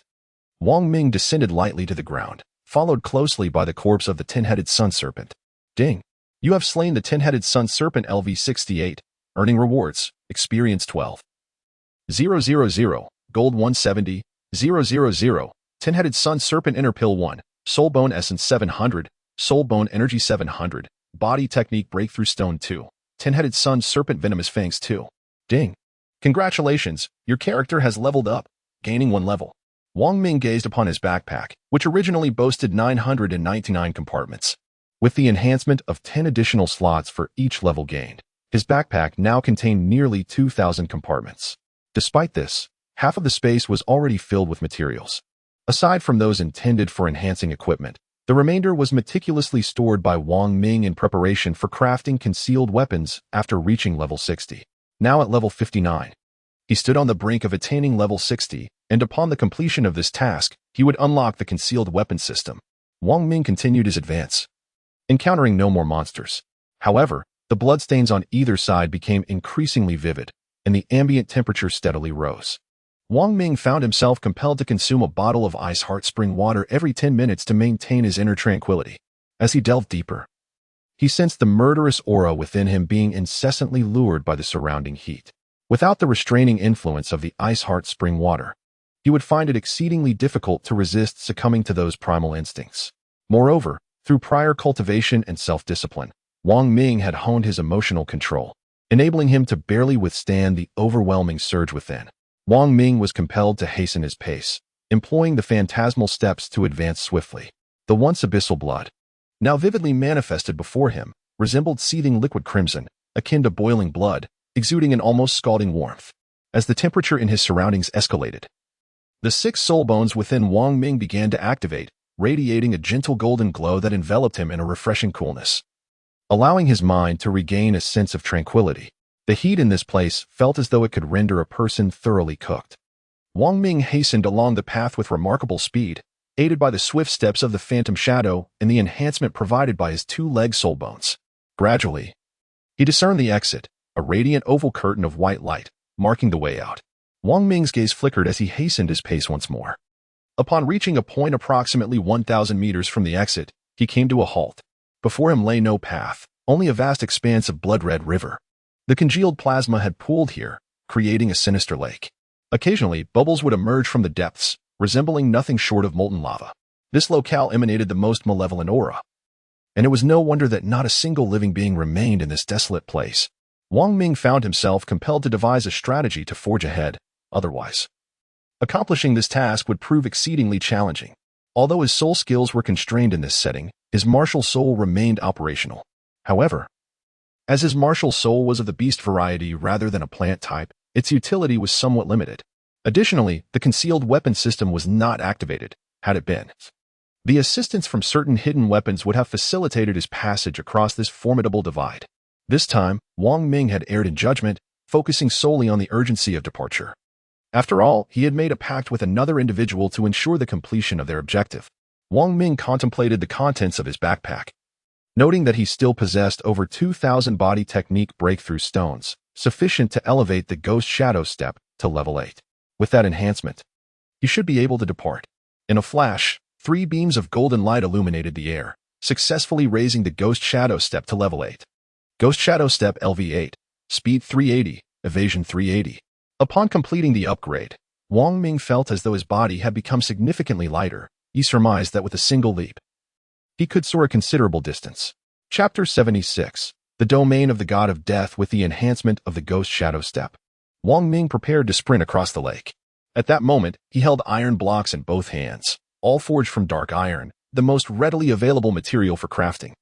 Wang Ming descended lightly to the ground, followed closely by the corpse of the 10-headed sun serpent. Ding! You have slain the 10-headed sun serpent LV68, earning rewards, experience 12. 000, gold 170, 000, 10-headed sun serpent inner pill 1, soul bone essence 700, soul bone energy 700, body technique breakthrough stone 2, 10-headed sun serpent venomous fangs 2. Ding! Congratulations, your character has leveled up, gaining 1 level. Wang Ming gazed upon his backpack, which originally boasted 999 compartments. With the enhancement of 10 additional slots for each level gained, his backpack now contained nearly 2,000 compartments. Despite this, half of the space was already filled with materials. Aside from those intended for enhancing equipment, the remainder was meticulously stored by Wang Ming in preparation for crafting concealed weapons after reaching level 60. Now at level 59, he stood on the brink of attaining level 60, and upon the completion of this task, he would unlock the concealed weapon system. Wang Ming continued his advance, encountering no more monsters. However, the bloodstains on either side became increasingly vivid, and the ambient temperature steadily rose. Wang Ming found himself compelled to consume a bottle of ice heart spring water every 10 minutes to maintain his inner tranquility. As he delved deeper, he sensed the murderous aura within him being incessantly lured by the surrounding heat. Without the restraining influence of the ice heart spring water, he would find it exceedingly difficult to resist succumbing to those primal instincts. Moreover, through prior cultivation and self-discipline, Wang Ming had honed his emotional control, enabling him to barely withstand the overwhelming surge within. Wang Ming was compelled to hasten his pace, employing the phantasmal steps to advance swiftly. The once abyssal blood, now vividly manifested before him, resembled seething liquid crimson, akin to boiling blood, exuding an almost scalding warmth. As the temperature in his surroundings escalated, the 6 soul bones within Wang Ming began to activate, radiating a gentle golden glow that enveloped him in a refreshing coolness, allowing his mind to regain a sense of tranquility. The heat in this place felt as though it could render a person thoroughly cooked. Wang Ming hastened along the path with remarkable speed, aided by the swift steps of the phantom shadow and the enhancement provided by his 2-leg soul bones. Gradually, he discerned the exit, a radiant oval curtain of white light, marking the way out. Wang Ming's gaze flickered as he hastened his pace once more. Upon reaching a point approximately 1,000 meters from the exit, he came to a halt. Before him lay no path, only a vast expanse of blood-red river. The congealed plasma had pooled here, creating a sinister lake. Occasionally, bubbles would emerge from the depths, resembling nothing short of molten lava. This locale emanated the most malevolent aura, and it was no wonder that not a single living being remained in this desolate place. Wang Ming found himself compelled to devise a strategy to forge ahead. Otherwise, accomplishing this task would prove exceedingly challenging. Although his soul skills were constrained in this setting, his martial soul remained operational. However, as his martial soul was of the beast variety rather than a plant type, its utility was somewhat limited. Additionally, the concealed weapon system was not activated. Had it been, the assistance from certain hidden weapons would have facilitated his passage across this formidable divide. This time, Wang Ming had erred in judgment, focusing solely on the urgency of departure. After all, he had made a pact with another individual to ensure the completion of their objective. Wang Ming contemplated the contents of his backpack, noting that he still possessed over 2,000 body technique breakthrough stones, sufficient to elevate the Ghost Shadow Step to level 8. With that enhancement, he should be able to depart. In a flash, 3 beams of golden light illuminated the air, successfully raising the Ghost Shadow Step to level 8. Ghost Shadow Step LV8, Speed 380, Evasion 380. Upon completing the upgrade, Wang Ming felt as though his body had become significantly lighter. He surmised that with a single leap, he could soar a considerable distance. Chapter 76, The Domain of the God of Death with the enhancement of the Ghost Shadow Step. Wang Ming prepared to sprint across the lake. At that moment, he held iron blocks in both hands, all forged from dark iron, the most readily available material for crafting.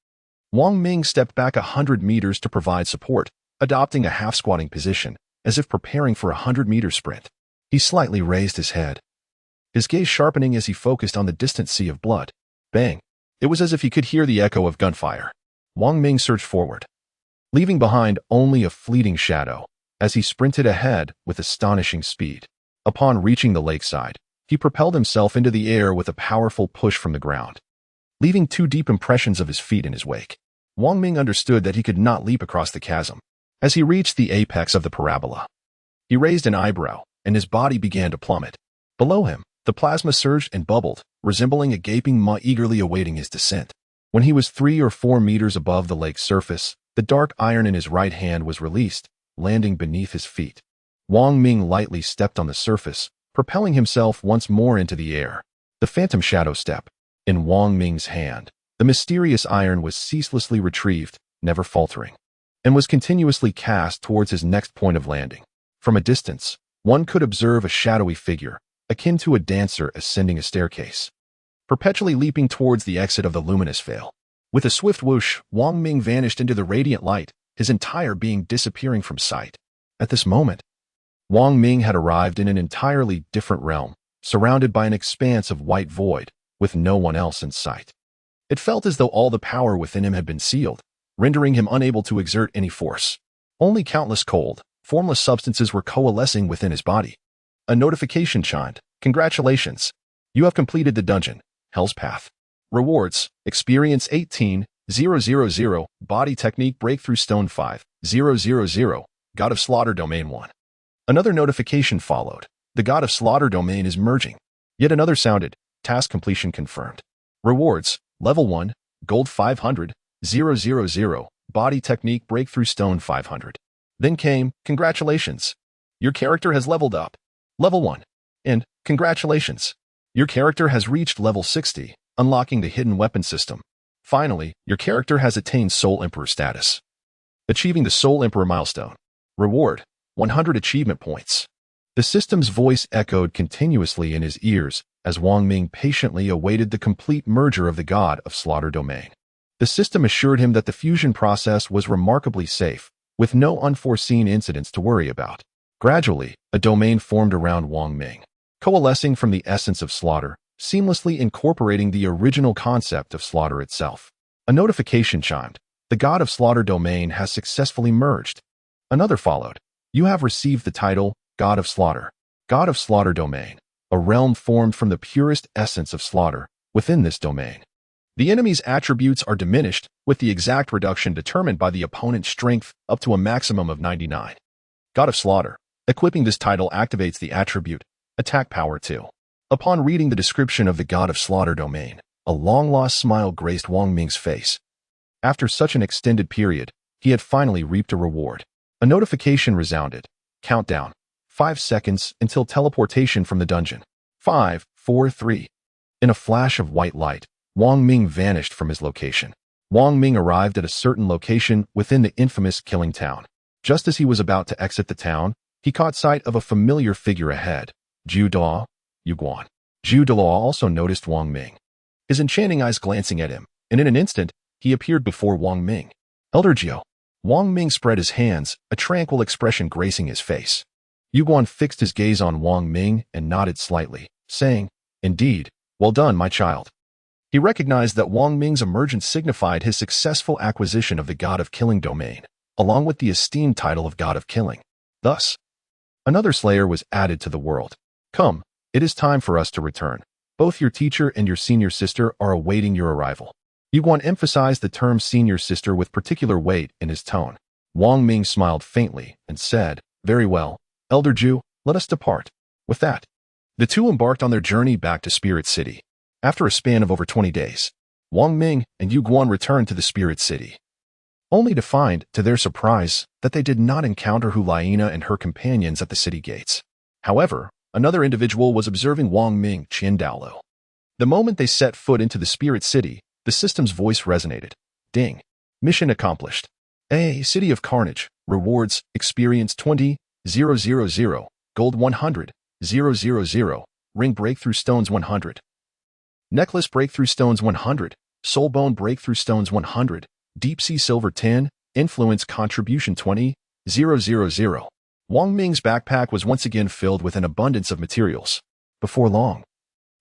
Wang Ming stepped back 100 meters to provide support, adopting a half-squatting position, as if preparing for a 100-meter sprint. He slightly raised his head, his gaze sharpening as he focused on the distant sea of blood. Bang! It was as if he could hear the echo of gunfire. Wang Ming surged forward, leaving behind only a fleeting shadow, as he sprinted ahead with astonishing speed. Upon reaching the lakeside, he propelled himself into the air with a powerful push from the ground, leaving 2 deep impressions of his feet in his wake. Wang Ming understood that he could not leap across the chasm. As he reached the apex of the parabola, he raised an eyebrow, and his body began to plummet. Below him, the plasma surged and bubbled, resembling a gaping maw eagerly awaiting his descent. When he was 3 or 4 meters above the lake's surface, the dark iron in his right hand was released, landing beneath his feet. Wang Ming lightly stepped on the surface, propelling himself once more into the air. The Phantom Shadow Step. In Wang Ming's hand, the mysterious iron was ceaselessly retrieved, never faltering, and was continuously cast towards his next point of landing. From a distance, one could observe a shadowy figure, akin to a dancer ascending a staircase, perpetually leaping towards the exit of the luminous veil. With a swift whoosh, Wang Ming vanished into the radiant light, his entire being disappearing from sight. At this moment, Wang Ming had arrived in an entirely different realm, surrounded by an expanse of white void, with no one else in sight. It felt as though all the power within him had been sealed, rendering him unable to exert any force. Only countless cold, formless substances were coalescing within his body. A notification chimed. Congratulations! You have completed the dungeon, Hell's Path. Rewards: Experience 18,000, Body Technique Breakthrough Stone 5,000, God of Slaughter Domain 1. Another notification followed. The God of Slaughter domain is merging. Yet another sounded. Task completion confirmed. Rewards: Level 1, Gold 500, 000, Body Technique Breakthrough Stone 500. Then came, congratulations. Your character has leveled up. Level 1. And, congratulations. Your character has reached level 60, unlocking the hidden weapon system. Finally, your character has attained Soul Emperor status, achieving the Soul Emperor milestone. Reward: 100 achievement points. The system's voice echoed continuously in his ears as Wang Ming patiently awaited the complete merger of the God of Slaughter domain. The system assured him that the fusion process was remarkably safe, with no unforeseen incidents to worry about. Gradually, a domain formed around Wang Ming, coalescing from the essence of Slaughter, seamlessly incorporating the original concept of Slaughter itself. A notification chimed. The God of Slaughter domain has successfully merged. Another followed. You have received the title, God of Slaughter. God of Slaughter domain, a realm formed from the purest essence of Slaughter. Within this domain, the enemy's attributes are diminished, with the exact reduction determined by the opponent's strength up to a maximum of 99. God of Slaughter. Equipping this title activates the attribute, Attack Power 2. Upon reading the description of the God of Slaughter domain, a long-lost smile graced Wang Ming's face. After such an extended period, he had finally reaped a reward. A notification resounded. Countdown. 5 seconds until teleportation from the dungeon. 5, 4, 3. In a flash of white light, Wang Ming vanished from his location. Wang Ming arrived at a certain location within the infamous killing town. Just as he was about to exit the town, he caught sight of a familiar figure ahead. Ju Daw, Yuguan. Ju Daw also noticed Wang Ming. his enchanting eyes glancing at him, and in an instant, he appeared before Wang Ming. Elder Jiu. Wang Ming spread his hands, a tranquil expression gracing his face. Yuguan fixed his gaze on Wang Ming and nodded slightly, saying, "Indeed, well done, my child." He recognized that Wang Ming's emergence signified his successful acquisition of the God of Killing domain, along with the esteemed title of God of Killing. Thus, another Slayer was added to the world. Come, it is time for us to return. Both your teacher and your senior sister are awaiting your arrival. Yuguan emphasized the term senior sister with particular weight in his tone. Wang Ming smiled faintly and said, "Very well, Elder Jiu, let us depart." With that, the two embarked on their journey back to Spirit City. After a span of over 20 days, Wang Ming and Yuguan returned to the Spirit City, only to find, to their surprise, that they did not encounter Hulaina and her companions at the city gates. However, another individual was observing Wang Ming, Douluo. The moment they set foot into the Spirit City, the system's voice resonated. Ding. Mission accomplished. A City of Carnage. Rewards, experience 20,000, gold 100,000, ring breakthrough stones 100. Necklace breakthrough stones 100, soul bone breakthrough stones 100, deep sea silver 10, influence contribution 20,000. Wang Ming's backpack was once again filled with an abundance of materials. Before long,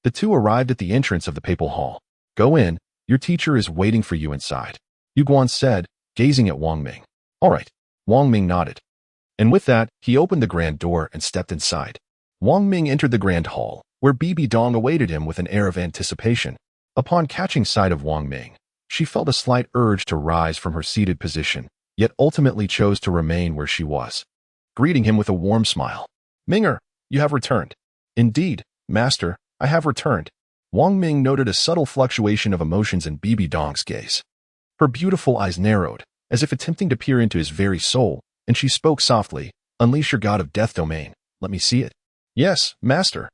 the two arrived at the entrance of the papal hall. "Go in, your teacher is waiting for you inside," Yuguan said, gazing at Wang Ming. "All right," Wang Ming nodded. And with that, he opened the grand door and stepped inside. Wang Ming entered the grand hall, where Bibi Dong awaited him with an air of anticipation. Upon catching sight of Wang Ming, she felt a slight urge to rise from her seated position, yet ultimately chose to remain where she was, greeting him with a warm smile. "Minger, you have returned." "Indeed, master, I have returned." Wang Ming noted a subtle fluctuation of emotions in Bibi Dong's gaze. Her beautiful eyes narrowed, as if attempting to peer into his very soul, and she spoke softly, "Unleash your God of Death domain. Let me see it." "Yes, master."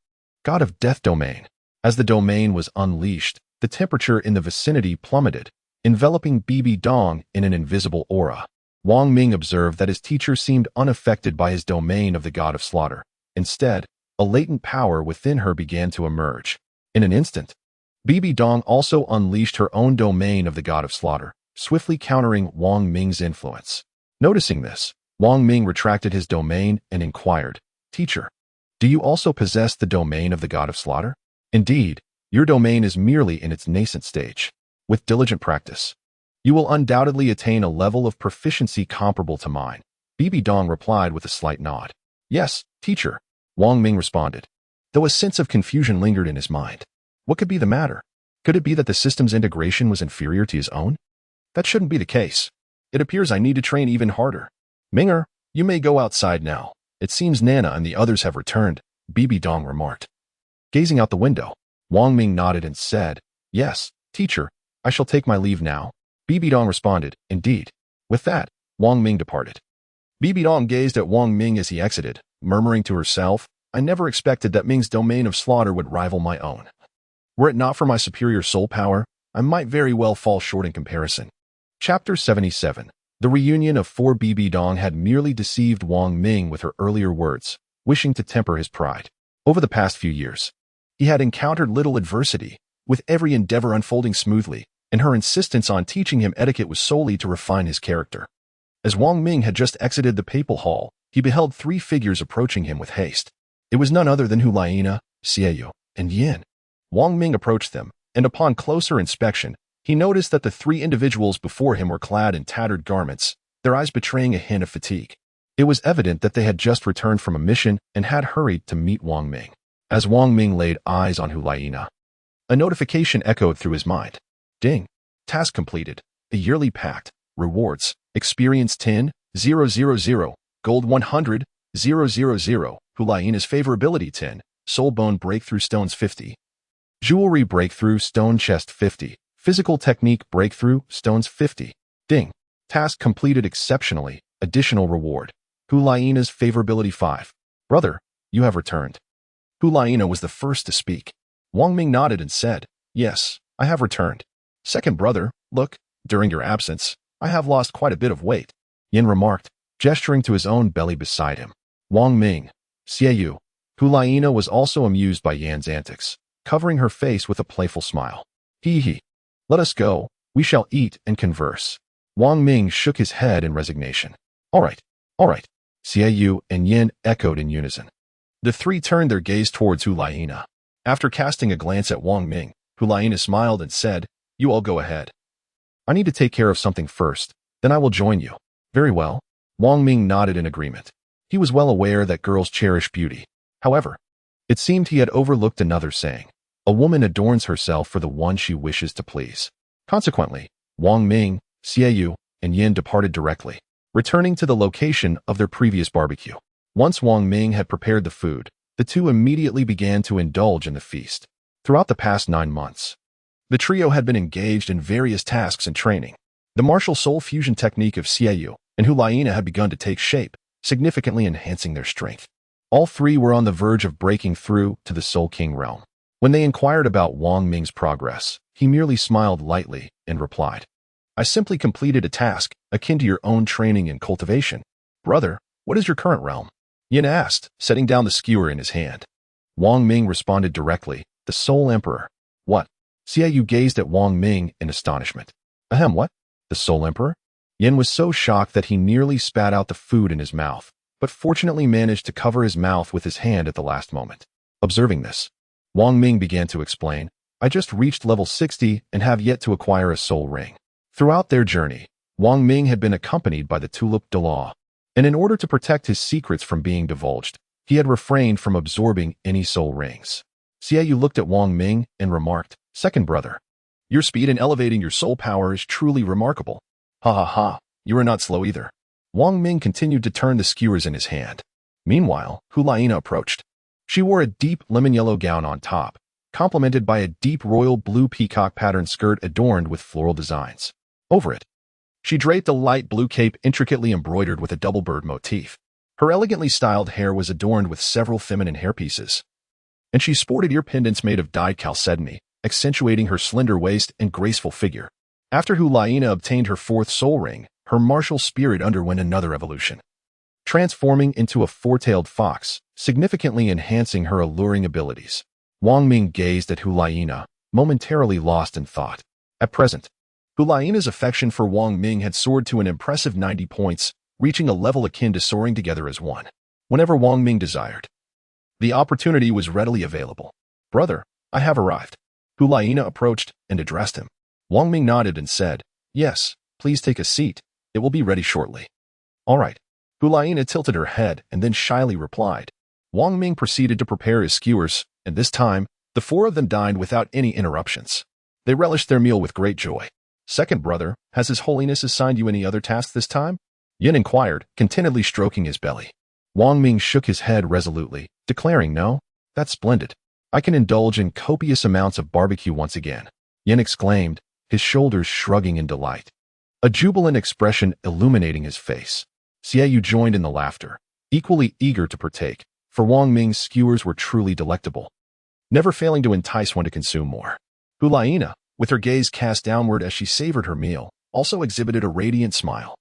God of Death domain. As the domain was unleashed, the temperature in the vicinity plummeted, enveloping Bibi Dong in an invisible aura. Wang Ming observed that his teacher seemed unaffected by his domain of the God of Slaughter. Instead, a latent power within her began to emerge. In an instant, Bibi Dong also unleashed her own domain of the God of Slaughter, swiftly countering Wang Ming's influence. Noticing this, Wang Ming retracted his domain and inquired, "Teacher, do you also possess the domain of the God of Slaughter?" "Indeed, your domain is merely in its nascent stage. With diligent practice, you will undoubtedly attain a level of proficiency comparable to mine," Bibi Dong replied with a slight nod. "Yes, teacher," Wang Ming responded, though a sense of confusion lingered in his mind. What could be the matter? Could it be that the system's integration was inferior to his own? That shouldn't be the case. It appears I need to train even harder. "Minger, you may go outside now. It seems Nana and the others have returned," Bibi Dong remarked. Gazing out the window, Wang Ming nodded and said, "Yes, teacher, I shall take my leave now." Bibi Dong responded, "Indeed." With that, Wang Ming departed. Bibi Dong gazed at Wang Ming as he exited, murmuring to herself, "I never expected that Ming's domain of slaughter would rival my own. Were it not for my superior soul power, I might very well fall short in comparison." Chapter 77. The reunion of 4. Bibi Dong had merely deceived Wang Ming with her earlier words, wishing to temper his pride. Over the past few years, he had encountered little adversity, with every endeavor unfolding smoothly, and her insistence on teaching him etiquette was solely to refine his character. As Wang Ming had just exited the papal hall, he beheld 3 figures approaching him with haste. It was none other than Hulaina, Xiaoyu, and Yin. Wang Ming approached them, and upon closer inspection, he noticed that the 3 individuals before him were clad in tattered garments, their eyes betraying a hint of fatigue. It was evident that they had just returned from a mission and had hurried to meet Wang Ming. As Wang Ming laid eyes on Hulaina, a notification echoed through his mind. Ding. Task completed. A yearly pact. Rewards. Experience 10,000, gold 100,000, Hulaina's favorability 10, soul bone breakthrough stones 50, jewelry breakthrough stone chest 50, physical technique breakthrough stones 50. Ding. Task completed exceptionally. Additional reward. Hulaina's favorability 5. Brother, you have returned. Hulaina was the first to speak. Wang Ming nodded and said, "Yes, I have returned." "Second brother, look, during your absence, I have lost quite a bit of weight," Yin remarked, gesturing to his own belly beside him. Wang Ming, Xiaoyu. Hulaina was also amused by Yan's antics, covering her face with a playful smile. Hee hee. Let us go. We shall eat and converse. Wang Ming shook his head in resignation. All right. Xiaoyu and Yin echoed in unison. The three turned their gaze towards Hulaina. After casting a glance at Wang Ming, Hulaina smiled and said, You all go ahead. I need to take care of something first, then I will join you. Very well. Wang Ming nodded in agreement. He was well aware that girls cherish beauty. However, it seemed he had overlooked another saying. A woman adorns herself for the one she wishes to please. Consequently, Wang Ming, Xiaoyu, and Yin departed directly, returning to the location of their previous barbecue. Once Wang Ming had prepared the food, the two immediately began to indulge in the feast. Throughout the past 9 months, the trio had been engaged in various tasks and training. The martial soul fusion technique of Xiaoyu and Hulaina had begun to take shape, significantly enhancing their strength. All three were on the verge of breaking through to the Soul King realm. When they inquired about Wang Ming's progress, he merely smiled lightly and replied, I simply completed a task akin to your own training and cultivation. Brother, what is your current realm? Yin asked, setting down the skewer in his hand. Wang Ming responded directly, the Soul Emperor. What? Xiaoyu gazed at Wang Ming in astonishment. Ahem, what? The Soul Emperor? Yin was so shocked that he nearly spat out the food in his mouth, but fortunately managed to cover his mouth with his hand at the last moment. Observing this, Wang Ming began to explain, I just reached level 60 and have yet to acquire a soul ring. Throughout their journey, Wang Ming had been accompanied by the tulip Douluo, and in order to protect his secrets from being divulged, he had refrained from absorbing any soul rings. Xiaoyu looked at Wang Ming and remarked, Second brother, your speed in elevating your soul power is truly remarkable. Ha ha ha, you are not slow either. Wang Ming continued to turn the skewers in his hand. Meanwhile, Hulaina approached. She wore a deep lemon-yellow gown on top, complemented by a deep royal blue peacock pattern skirt adorned with floral designs. Over it, she draped a light blue cape intricately embroidered with a double bird motif. Her elegantly styled hair was adorned with several feminine hairpieces, and she sported ear pendants made of dyed chalcedony, accentuating her slender waist and graceful figure. After Hulaina obtained her 4th soul ring, her martial spirit underwent another evolution, transforming into a 4-tailed fox, significantly enhancing her alluring abilities. Wang Ming gazed at Hulaina, momentarily lost in thought. At present, Hulaina's affection for Wang Ming had soared to an impressive 90 points, reaching a level akin to soaring together as one. Whenever Wang Ming desired, the opportunity was readily available. Brother, I have arrived. Hulaina approached and addressed him. Wang Ming nodded and said, Yes, please take a seat. It will be ready shortly. All right. Hulaina tilted her head and then shyly replied. Wang Ming proceeded to prepare his skewers, and this time, the 4 of them dined without any interruptions. They relished their meal with great joy. Second brother, has His Holiness assigned you any other tasks this time? Yin inquired, contentedly stroking his belly. Wang Ming shook his head resolutely, declaring, No, that's splendid. I can indulge in copious amounts of barbecue once again. Yin exclaimed, his shoulders shrugging in delight, a jubilant expression illuminating his face. Xiaoyu joined in the laughter, equally eager to partake, for Wang Ming's skewers were truly delectable, never failing to entice one to consume more. Hulaina, with her gaze cast downward as she savored her meal, also exhibited a radiant smile.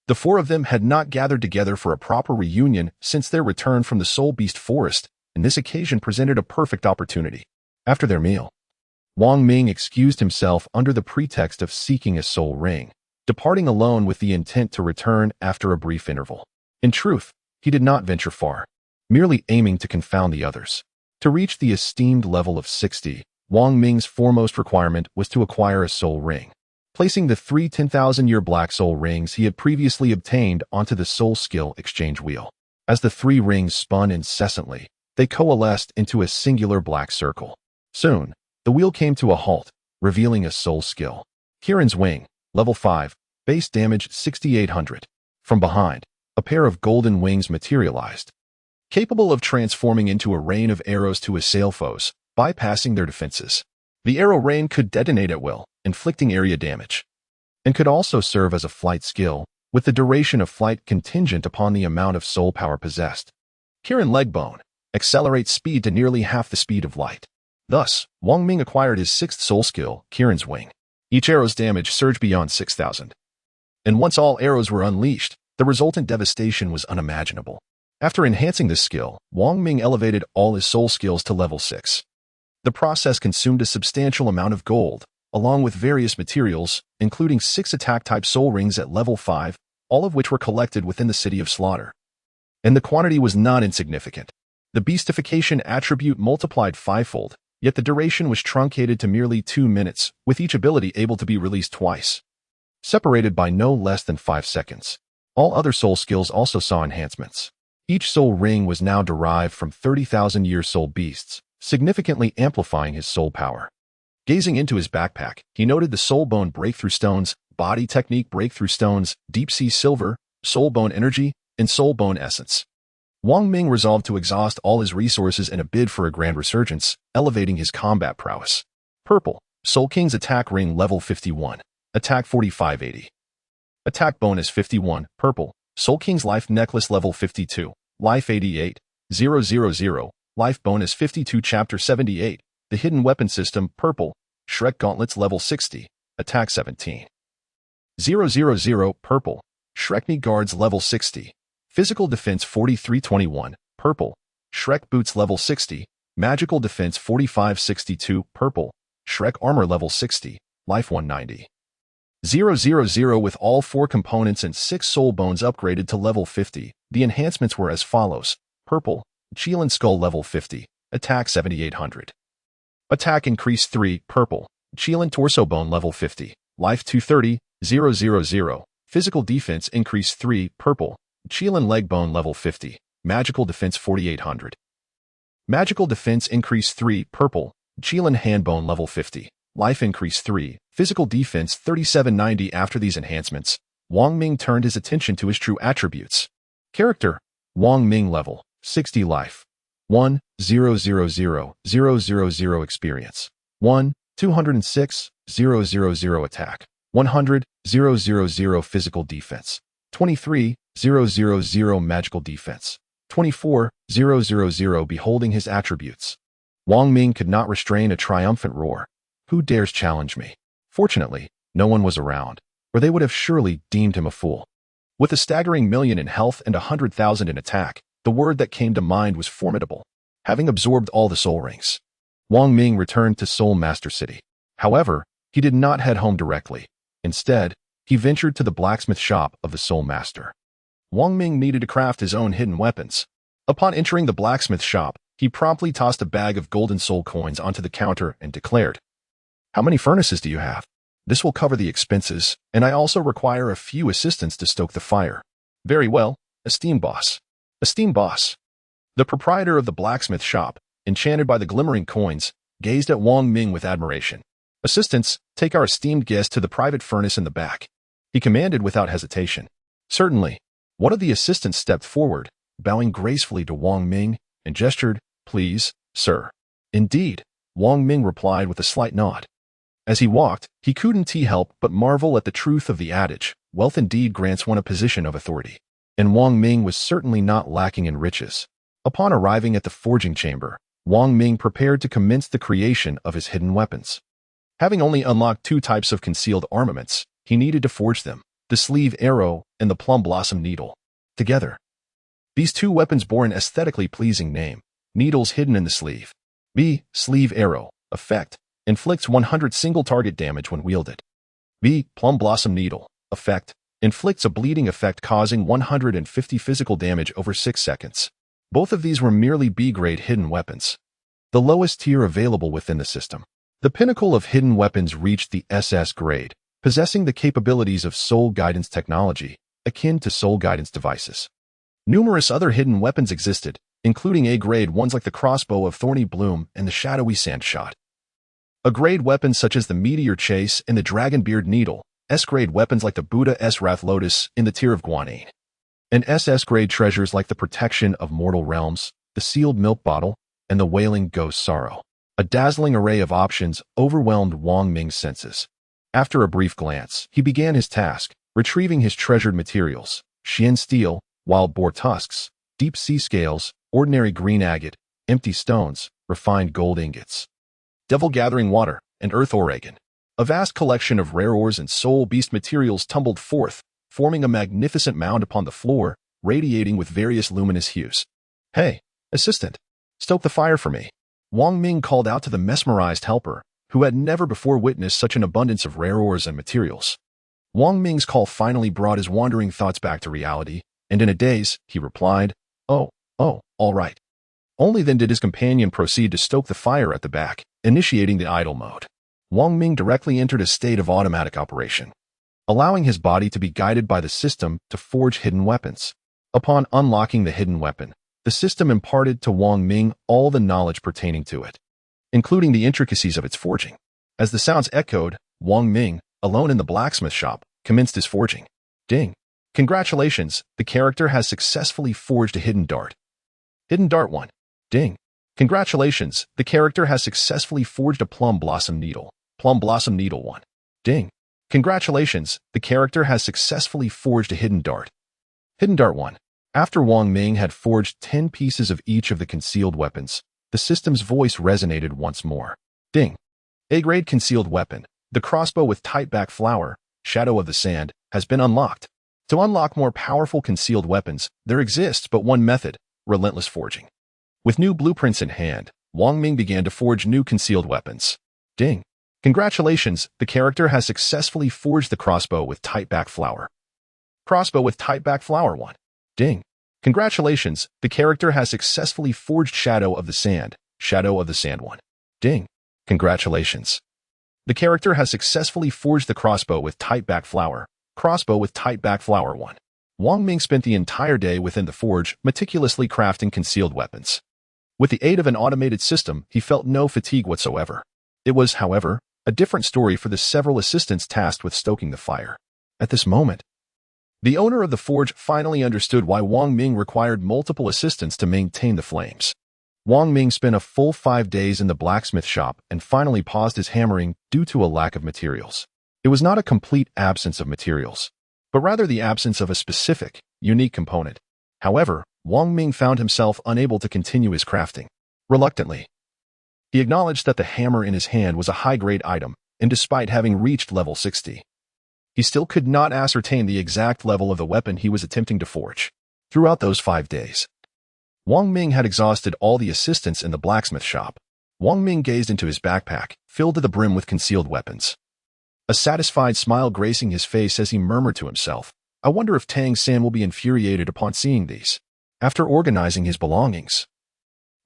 The 4 of them had not gathered together for a proper reunion since their return from the Soul Beast Forest, and this occasion presented a perfect opportunity. After their meal, Wang Ming excused himself under the pretext of seeking a soul ring, departing alone with the intent to return after a brief interval. In truth, he did not venture far, merely aiming to confound the others. To reach the esteemed level of 60, Wang Ming's foremost requirement was to acquire a soul ring. Placing the 3 10,000-year black soul rings he had previously obtained onto the soul skill exchange wheel. As the 3 rings spun incessantly, they coalesced into a singular black circle. Soon, the wheel came to a halt, revealing a soul skill. Kirin's Wing, level 5, base damage 6,800. From behind, a pair of golden wings materialized, capable of transforming into a rain of arrows to assail foes, bypassing their defenses. The arrow rain could detonate at will, inflicting area damage, and could also serve as a flight skill, with the duration of flight contingent upon the amount of soul power possessed. Kirin Legbone accelerates speed to nearly half the speed of light. Thus, Wang Ming acquired his 6th soul skill, Kirin's Wing. Each arrow's damage surged beyond 6,000. And once all arrows were unleashed, the resultant devastation was unimaginable. After enhancing this skill, Wang Ming elevated all his soul skills to level 6. The process consumed a substantial amount of gold, along with various materials, including 6 attack-type soul rings at level 5, all of which were collected within the City of Slaughter. And the quantity was not insignificant. The beastification attribute multiplied 5-fold, yet the duration was truncated to merely 2 minutes, with each ability able to be released twice, separated by no less than 5 seconds. All other soul skills also saw enhancements. Each soul ring was now derived from 30,000-year soul beasts, significantly amplifying his soul power. Gazing into his backpack, he noted the soul bone breakthrough stones, body technique breakthrough stones, deep sea silver, soul bone energy, and soul bone essence. Wang Ming resolved to exhaust all his resources in a bid for a grand resurgence, elevating his combat prowess. Purple, Soul King's attack ring level 51, attack 4580. Attack bonus 51, purple, Soul King's life necklace level 52, life 88,000, life bonus 52 chapter 78, the hidden weapon system, purple, Shrek gauntlets level 60, attack 17,000, purple, Shrek knee guards level 60, physical defense 4321, purple, Shrek boots level 60, magical defense 4562, purple, Shrek armor level 60, life 190,000, with all 4 components and 6 soul bones upgraded to level 50. The enhancements were as follows. Purple, Qilin skull level 50, attack 7800. Attack increase 3, purple, Qilin torso bone level 50, life 230,000. Physical defense increase 3, purple, Qilin leg bone level 50, magical defense 4800. Magical defense increase 3, purple, Qilin hand bone level 50, life increase 3, physical defense 3790. After these enhancements, Wong Ming turned his attention to his true attributes. Character, Wong Ming level, 60 life. 1,000,000 experience. 1,206,000 attack. 100,000 physical defense. 23,000 magical defense. 24,000. Beholding his attributes, Wong Ming could not restrain a triumphant roar. Who dares challenge me? Fortunately, no one was around, or they would have surely deemed him a fool. With a staggering 1,000,000 in health and 100,000 in attack, the word that came to mind was formidable. Having absorbed all the soul rings, Wong Ming returned to Soul Master City. However, he did not head home directly. Instead, he ventured to the blacksmith shop of the Soul Master. Wong Ming needed to craft his own hidden weapons. Upon entering the blacksmith shop, he promptly tossed a bag of golden soul coins onto the counter and declared, "How many furnaces do you have? This will cover the expenses, and I also require a few assistants to stoke the fire." "Very well, esteemed boss." Esteemed boss. The proprietor of the blacksmith shop, enchanted by the glimmering coins, gazed at Wong Ming with admiration. "Assistants, take our esteemed guest to the private furnace in the back," he commanded without hesitation. "Certainly." One of the assistants stepped forward, bowing gracefully to Wong Ming, and gestured, "Please, sir." "Indeed," Wong Ming replied with a slight nod. As he walked, he couldn't help but marvel at the truth of the adage, wealth indeed grants one a position of authority. And Wong Ming was certainly not lacking in riches. Upon arriving at the forging chamber, Wong Ming prepared to commence the creation of his hidden weapons. Having only unlocked 2 types of concealed armaments, he needed to forge them, the sleeve arrow and the plum blossom needle. Together, these 2 weapons bore an aesthetically pleasing name. Needles hidden in the sleeve. B. Sleeve arrow. Effect. Inflicts 100 single target damage when wielded. B. Plum blossom needle. Effect. Inflicts a bleeding effect causing 150 physical damage over 6 seconds. Both of these were merely B-grade hidden weapons, the lowest tier available within the system. The pinnacle of hidden weapons reached the SS grade, possessing the capabilities of soul guidance technology, akin to soul guidance devices. Numerous other hidden weapons existed, including A-grade ones like the crossbow of Thorny Bloom and the shadowy sandshot. A-grade weapons such as the Meteor Chase and the Dragonbeard Needle, S-grade weapons like the Buddha S. Wrath Lotus in the tier of Guanine, and SS-grade treasures like the Protection of Mortal Realms, the Sealed Milk Bottle, and the Wailing Ghost Sorrow. A dazzling array of options overwhelmed Wong Ming's senses. After a brief glance, he began his task, retrieving his treasured materials: Xian steel, wild boar tusks, deep sea scales, ordinary green agate, empty stones, refined gold ingots, devil gathering water, and earth oregon. A vast collection of rare ores and soul beast materials tumbled forth, forming a magnificent mound upon the floor, radiating with various luminous hues. "Hey, assistant, stoke the fire for me," Wong Ming called out to the mesmerized helper, who had never before witnessed such an abundance of rare ores and materials. Wang Ming's call finally brought his wandering thoughts back to reality, and in a daze, he replied, Oh, all right. Only then did his companion proceed to stoke the fire at the back, initiating the idle mode. Wang Ming directly entered a state of automatic operation, allowing his body to be guided by the system to forge hidden weapons. Upon unlocking the hidden weapon, the system imparted to Wang Ming all the knowledge pertaining to it, including the intricacies of its forging. As the sounds echoed, Wang Ming, alone in the blacksmith shop, commenced his forging. Ding! Congratulations, the character has successfully forged a hidden dart. Hidden dart 1. Ding! Congratulations, the character has successfully forged a plum blossom needle. Plum blossom needle 1. Ding! Congratulations, the character has successfully forged a hidden dart. Hidden dart 1. After Wang Ming had forged 10 pieces of each of the concealed weapons, the system's voice resonated once more. Ding! A-grade concealed weapon, the crossbow with tight back flower, Shadow of the Sand, has been unlocked. To unlock more powerful concealed weapons, there exists but one method: relentless forging. With new blueprints in hand, Wang Ming began to forge new concealed weapons. Ding! Congratulations, the character has successfully forged the crossbow with tight back flower. Crossbow with tight back flower 1. Ding! Congratulations, the character has successfully forged Shadow of the Sand. Shadow of the Sand 1. Ding! Congratulations. The character has successfully forged the crossbow with tight back flower. Crossbow with tight back flower 1. Wang Ming spent the entire day within the forge, meticulously crafting concealed weapons. With the aid of an automated system, he felt no fatigue whatsoever. It was, however, a different story for the several assistants tasked with stoking the fire. At this moment, the owner of the forge finally understood why Wang Ming required multiple assistants to maintain the flames. Wang Ming spent a full 5 days in the blacksmith shop and finally paused his hammering due to a lack of materials. It was not a complete absence of materials, but rather the absence of a specific, unique component. However, Wang Ming found himself unable to continue his crafting. Reluctantly, he acknowledged that the hammer in his hand was a high-grade item, and despite having reached level 60, he still could not ascertain the exact level of the weapon he was attempting to forge. Throughout those 5 days, Wang Ming had exhausted all the assistants in the blacksmith shop. Wang Ming gazed into his backpack, filled to the brim with concealed weapons. A satisfied smile gracing his face as he murmured to himself, I wonder if Tang San will be infuriated upon seeing these. After organizing his belongings,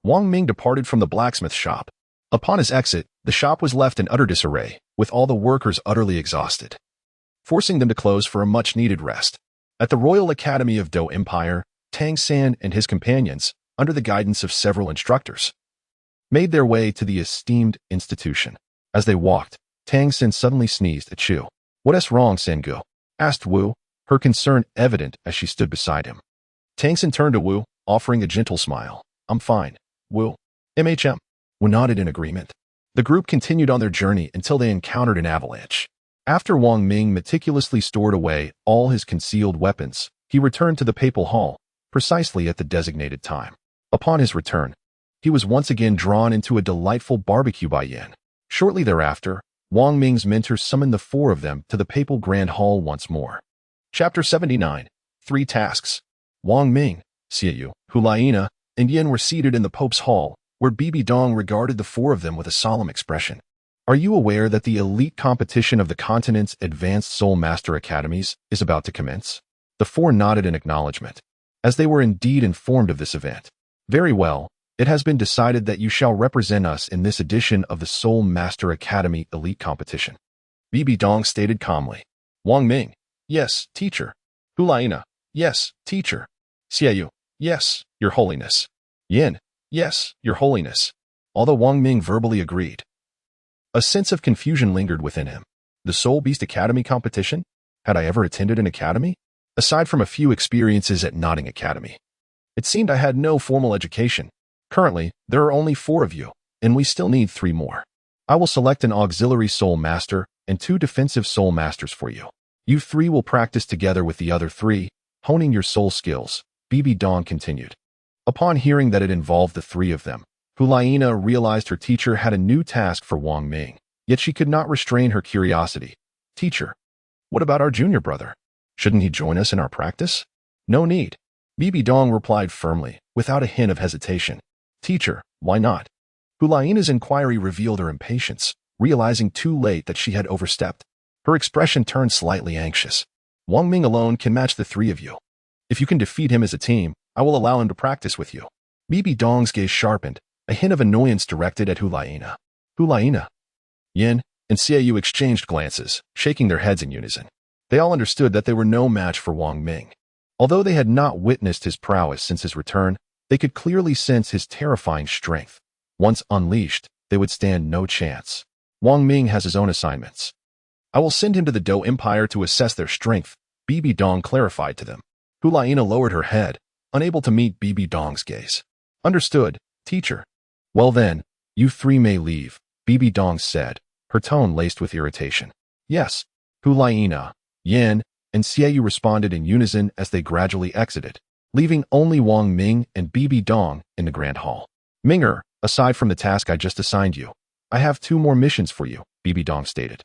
Wang Ming departed from the blacksmith shop. Upon his exit, the shop was left in utter disarray, with all the workers utterly exhausted, forcing them to close for a much-needed rest. At the Royal Academy of Do Empire, Tang San and his companions, under the guidance of several instructors, made their way to the esteemed institution. As they walked, Tang San suddenly sneezed at Chu. What's wrong, Sengu? Asked Wu, her concern evident as she stood beside him. Tang San turned to Wu, offering a gentle smile. I'm fine, Wu. MHM. Wu nodded in agreement. The group continued on their journey until they encountered an avalanche. After Wang Ming meticulously stored away all his concealed weapons, he returned to the papal hall, precisely at the designated time. Upon his return, he was once again drawn into a delightful barbecue by Yin. Shortly thereafter, Wang Ming's mentor summoned the 4 of them to the papal grand hall once more. Chapter 79. 3 Tasks. Wang Ming, Xiaoyu, Hulaina, and Yin were seated in the Pope's hall, where Bibi Dong regarded the 4 of them with a solemn expression. Are you aware that the elite competition of the continent's advanced Soul Master Academies is about to commence? The 4 nodded in acknowledgement, as they were indeed informed of this event. Very well, it has been decided that you shall represent us in this edition of the Soul Master Academy Elite Competition. Bibi Dong stated calmly. Wang Ming, yes, teacher. Hulaina, yes, teacher. Xiaoyu, yes, your holiness. Yin, yes, your holiness. Although Wang Ming verbally agreed, a sense of confusion lingered within him. The Soul Beast Academy competition? Had I ever attended an academy? Aside from a few experiences at Notting Academy, it seemed I had no formal education. Currently, there are only 4 of you, and we still need 3 more. I will select an auxiliary Soul Master and 2 defensive Soul Masters for you. You 3 will practice together with the other 3, honing your soul skills, Bibi Dong continued. Upon hearing that it involved the 3 of them, Hulaina realized her teacher had a new task for Wang Ming, yet she could not restrain her curiosity. Teacher, what about our junior brother? Shouldn't he join us in our practice? No need. Bibi Dong replied firmly, without a hint of hesitation. Teacher, why not? Hulaina's inquiry revealed her impatience. realizing too late that she had overstepped. Her expression turned slightly anxious. Wang Ming alone can match the three of you. If you can defeat him as a team, I will allow him to practice with you. Bibi Dong's gaze sharpened, a hint of annoyance directed at Hulaina. Hulaina. Yin and Xiaoyu exchanged glances, shaking their heads in unison. They all understood that they were no match for Wang Ming. Although they had not witnessed his prowess since his return, they could clearly sense his terrifying strength. Once unleashed, they would stand no chance. Wang Ming has his own assignments. I will send him to the Dou Empire to assess their strength, Bibi Dong clarified to them. Hulaina lowered her head, unable to meet Bibi Dong's gaze. Understood, teacher. Well then, you three may leave, Bibi Dong said, her tone laced with irritation. Yes, Hulaina, Yin, and Xiaoyu responded in unison as they gradually exited, leaving only Wang Ming and Bibi Dong in the Grand Hall. Minger, aside from the task I just assigned you, I have 2 more missions for you, Bibi Dong stated.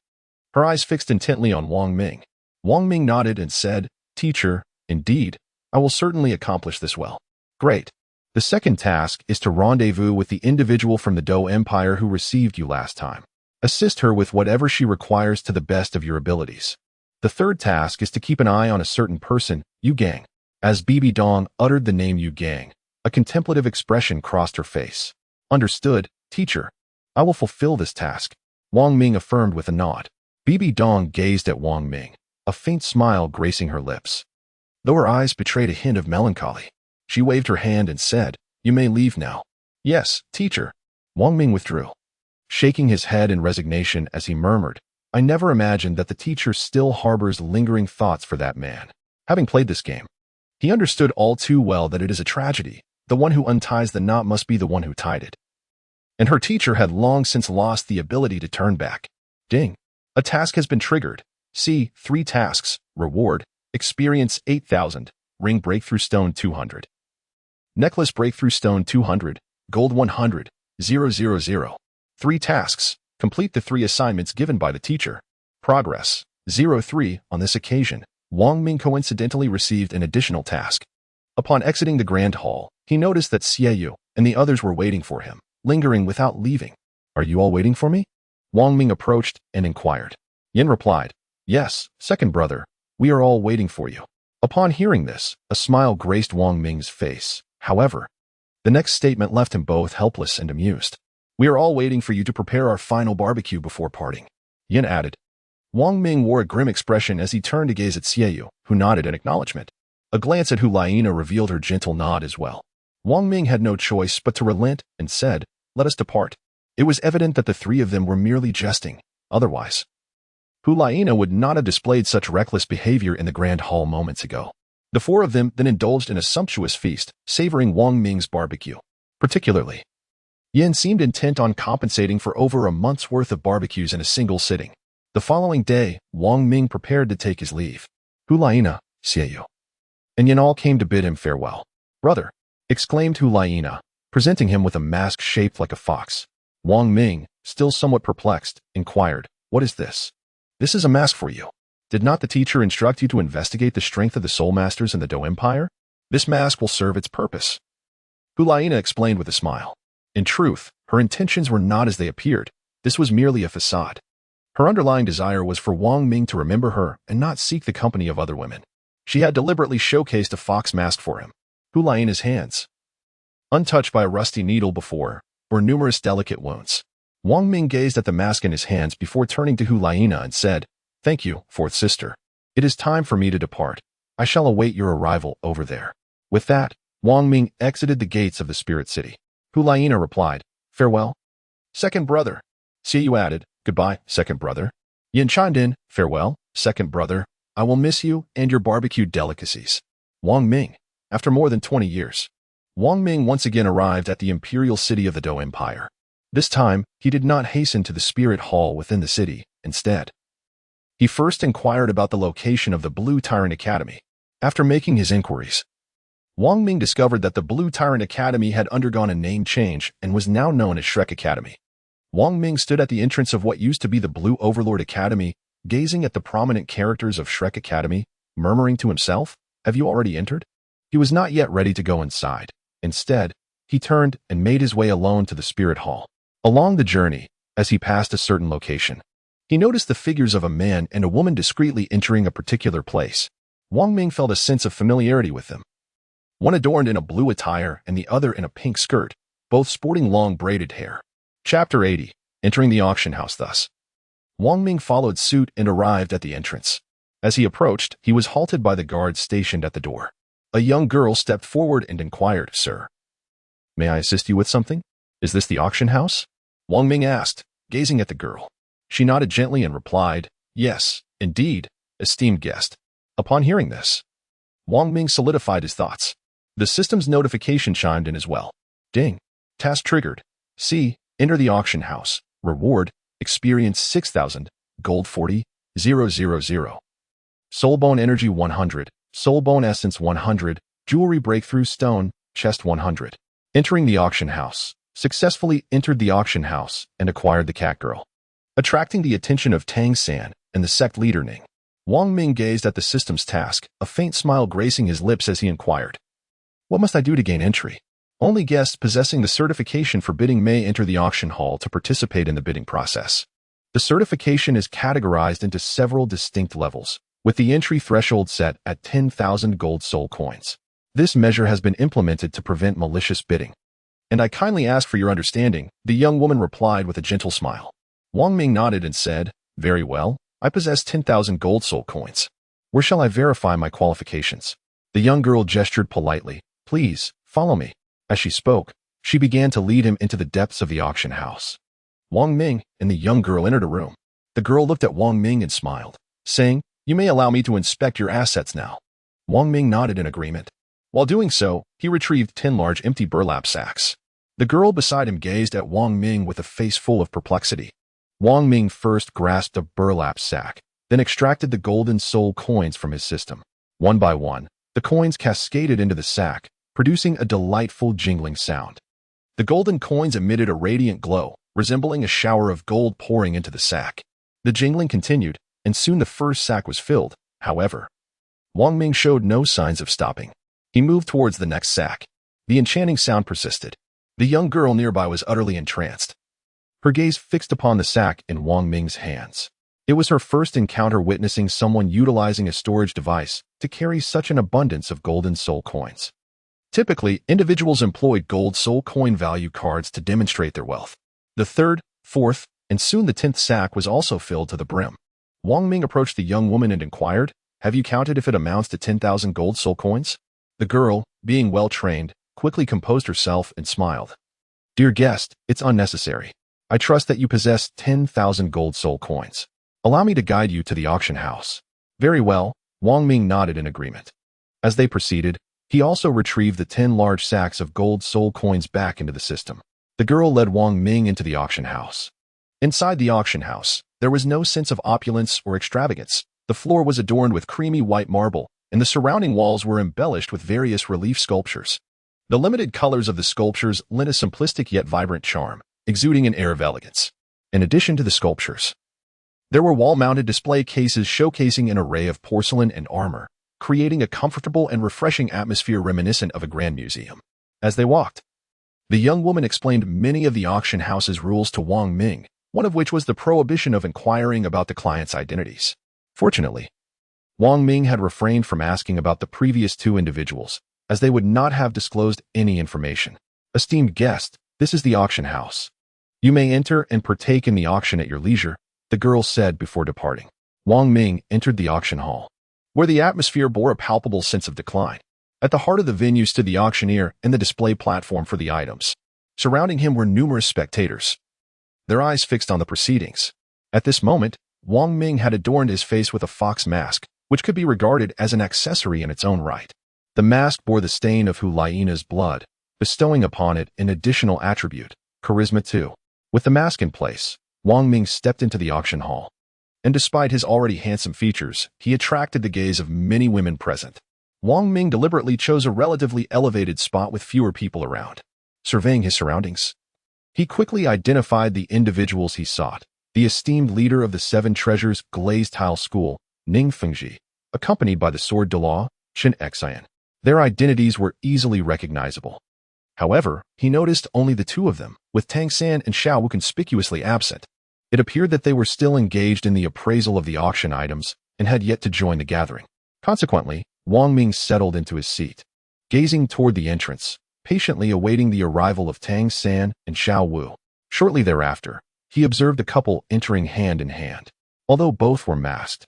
Her eyes fixed intently on Wang Ming. Wang Ming nodded and said, Teacher, indeed, I will certainly accomplish this well. Great. The second task is to rendezvous with the individual from the Dou Empire who received you last time. Assist her with whatever she requires to the best of your abilities. The third task is to keep an eye on a certain person, Yu Gang. As Bibi Dong uttered the name Yu Gang, a contemplative expression crossed her face. Understood, teacher. I will fulfill this task. Wang Ming affirmed with a nod. Bibi Dong gazed at Wang Ming, a faint smile gracing her lips. Though her eyes betrayed a hint of melancholy, she waved her hand and said, You may leave now. Yes, teacher. Wang Ming withdrew, shaking his head in resignation as he murmured, I never imagined that the teacher still harbors lingering thoughts for that man. Having played this game, he understood all too well that it is a tragedy. The one who unties the knot must be the one who tied it. And her teacher had long since lost the ability to turn back. Ding. A task has been triggered. See, 3 tasks. Reward. Experience 8,000. Ring Breakthrough Stone 200. Necklace Breakthrough Stone 200. Gold 100. 000. 3 tasks. Complete the 3 assignments given by the teacher. Progress. 03. On this occasion, Wang Ming coincidentally received an additional task. Upon exiting the Grand Hall, he noticed that Xiaoyu and the others were waiting for him, lingering without leaving. Are you all waiting for me? Wang Ming approached and inquired. Yin replied, Yes, second brother, we are all waiting for you. Upon hearing this, a smile graced Wang Ming's face. However, the next statement left him both helpless and amused. We are all waiting for you to prepare our final barbecue before parting. Yin added. Wang Ming wore a grim expression as he turned to gaze at Xiaoyu, who nodded in acknowledgement. A glance at Hulaina revealed her gentle nod as well. Wang Ming had no choice but to relent and said, Let us depart. It was evident that the 3 of them were merely jesting. Otherwise, Hulaina would not have displayed such reckless behavior in the Grand Hall moments ago. The 4 of them then indulged in a sumptuous feast, savoring Wang Ming's barbecue. Particularly, Yin seemed intent on compensating for over a month's worth of barbecues in a single sitting. The following day, Wang Ming prepared to take his leave. Hulaina, Xiaoyu, and Yin all came to bid him farewell. Brother, exclaimed Hulaina, presenting him with a mask shaped like a fox. Wang Ming, still somewhat perplexed, inquired, What is this? This is a mask for you. Did not the teacher instruct you to investigate the strength of the soul masters in the Dou Empire? This mask will serve its purpose. Hulaina explained with a smile. In truth, her intentions were not as they appeared. This was merely a facade. Her underlying desire was for Wang Ming to remember her and not seek the company of other women. She had deliberately showcased a fox mask for him. Hulaina's hands, untouched by a rusty needle before, or numerous delicate wounds. Wang Ming gazed at the mask in his hands before turning to Hulaina and said, Thank you, fourth sister. It is time for me to depart. I shall await your arrival over there. With that, Wang Ming exited the gates of the Spirit City. Hulaina replied, Farewell. Second brother. Xiaoyu added, Goodbye, second brother. Yin chimed in, Farewell, second brother. I will miss you and your barbecue delicacies. Wang Ming. After more than 20 years, Wang Ming once again arrived at the imperial city of the Dou Empire. This time, he did not hasten to the Spirit Hall within the city. Instead, he first inquired about the location of the Blue Tyrant Academy. After making his inquiries, Wang Ming discovered that the Blue Tyrant Academy had undergone a name change and was now known as Shrek Academy. Wang Ming stood at the entrance of what used to be the Blue Overlord Academy, gazing at the prominent characters of Shrek Academy, murmuring to himself, Have you already entered? He was not yet ready to go inside. Instead, he turned and made his way alone to the Spirit Hall. Along the journey, As he passed a certain location, he noticed the figures of a man and a woman discreetly entering a particular place. Wang Ming felt a sense of familiarity with them. One adorned in a blue attire and the other in a pink skirt, both sporting long braided hair. Chapter 80. Entering the auction house thus. Wang Ming followed suit and arrived at the entrance. As he approached, he was halted by the guards stationed at the door. A young girl stepped forward and inquired, "Sir, may I assist you with something? Is this the auction house?" Wang Ming asked, gazing at the girl. She nodded gently and replied, "Yes, indeed, esteemed guest." Upon hearing this, Wang Ming solidified his thoughts. The system's notification chimed in as well. Ding. Task triggered. C. Enter the auction house. Reward. Experience 6,000. Gold 40,000. Soulbone energy 100. Soulbone essence 100. Jewelry breakthrough stone. Chest 100. Entering the auction house. Successfully entered the auction house and acquired the cat girl. Attracting the attention of Tang San and the sect leader Ning, Wang Ming gazed at the system's task, a faint smile gracing his lips as he inquired, "What must I do to gain entry?" Only guests possessing the certification for bidding may enter the auction hall to participate in the bidding process. The certification is categorized into several distinct levels, with the entry threshold set at 10,000 gold soul coins. This measure has been implemented to prevent malicious bidding. "And I kindly ask for your understanding," the young woman replied with a gentle smile. Wang Ming nodded and said, "Very well, I possess 10,000 gold soul coins. Where shall I verify my qualifications?" The young girl gestured politely. "Please, follow me." As she spoke, she began to lead him into the depths of the auction house. Wang Ming and the young girl entered a room. The girl looked at Wang Ming and smiled, saying, "You may allow me to inspect your assets now." Wang Ming nodded in agreement. While doing so, he retrieved 10 large empty burlap sacks. The girl beside him gazed at Wang Ming with a face full of perplexity. Wang Ming first grasped a burlap sack, then extracted the golden soul coins from his system. One by one, the coins cascaded into the sack, producing a delightful jingling sound. The golden coins emitted a radiant glow, resembling a shower of gold pouring into the sack. The jingling continued, and soon the first sack was filled. However, Wang Ming showed no signs of stopping. He moved towards the next sack. The enchanting sound persisted. The young girl nearby was utterly entranced, her gaze fixed upon the sack in Wang Ming's hands. It was her first encounter witnessing someone utilizing a storage device to carry such an abundance of golden soul coins. Typically, individuals employed gold soul coin value cards to demonstrate their wealth. The third, fourth, and soon the 10th sack was also filled to the brim. Wang Ming approached the young woman and inquired, "Have you counted if it amounts to 10,000 gold soul coins?" The girl, being well-trained, quickly composed herself and smiled. "Dear guest, it's unnecessary. I trust that you possess 10,000 gold soul coins. Allow me to guide you to the auction house." "Very well," Wang Ming nodded in agreement. As they proceeded, he also retrieved the 10 large sacks of gold soul coins back into the system. The girl led Wang Ming into the auction house. Inside the auction house, there was no sense of opulence or extravagance. The floor was adorned with creamy white marble, and the surrounding walls were embellished with various relief sculptures. The limited colors of the sculptures lent a simplistic yet vibrant charm, exuding an air of elegance. In addition to the sculptures, there were wall-mounted display cases showcasing an array of porcelain and armor, creating a comfortable and refreshing atmosphere reminiscent of a grand museum. As they walked, the young woman explained many of the auction house's rules to Wang Ming, one of which was the prohibition of inquiring about the client's identities. Fortunately, Wang Ming had refrained from asking about the previous two individuals, as they would not have disclosed any information. "Esteemed guest, this is the auction house. You may enter and partake in the auction at your leisure," the girl said before departing. Wang Ming entered the auction hall, where the atmosphere bore a palpable sense of decline. At the heart of the venue stood the auctioneer and the display platform for the items. Surrounding him were numerous spectators, their eyes fixed on the proceedings. At this moment, Wang Ming had adorned his face with a fox mask, which could be regarded as an accessory in its own right. The mask bore the stain of Hulaiina's blood, bestowing upon it an additional attribute, charisma 2. With the mask in place, Wang Ming stepped into the auction hall. And despite his already handsome features, he attracted the gaze of many women present. Wang Ming deliberately chose a relatively elevated spot with fewer people around. Surveying his surroundings, he quickly identified the individuals he sought: the esteemed leader of the Seven Treasures Glazed Tile School, Ning Fengji, accompanied by the sword Douluo, Chen Xian. Their identities were easily recognizable. However, he noticed only the two of them, with Tang San and Xiao Wu conspicuously absent. It appeared that they were still engaged in the appraisal of the auction items and had yet to join the gathering. Consequently, Wang Ming settled into his seat, gazing toward the entrance, patiently awaiting the arrival of Tang San and Xiao Wu. Shortly thereafter, he observed a couple entering hand in hand. Although both were masked,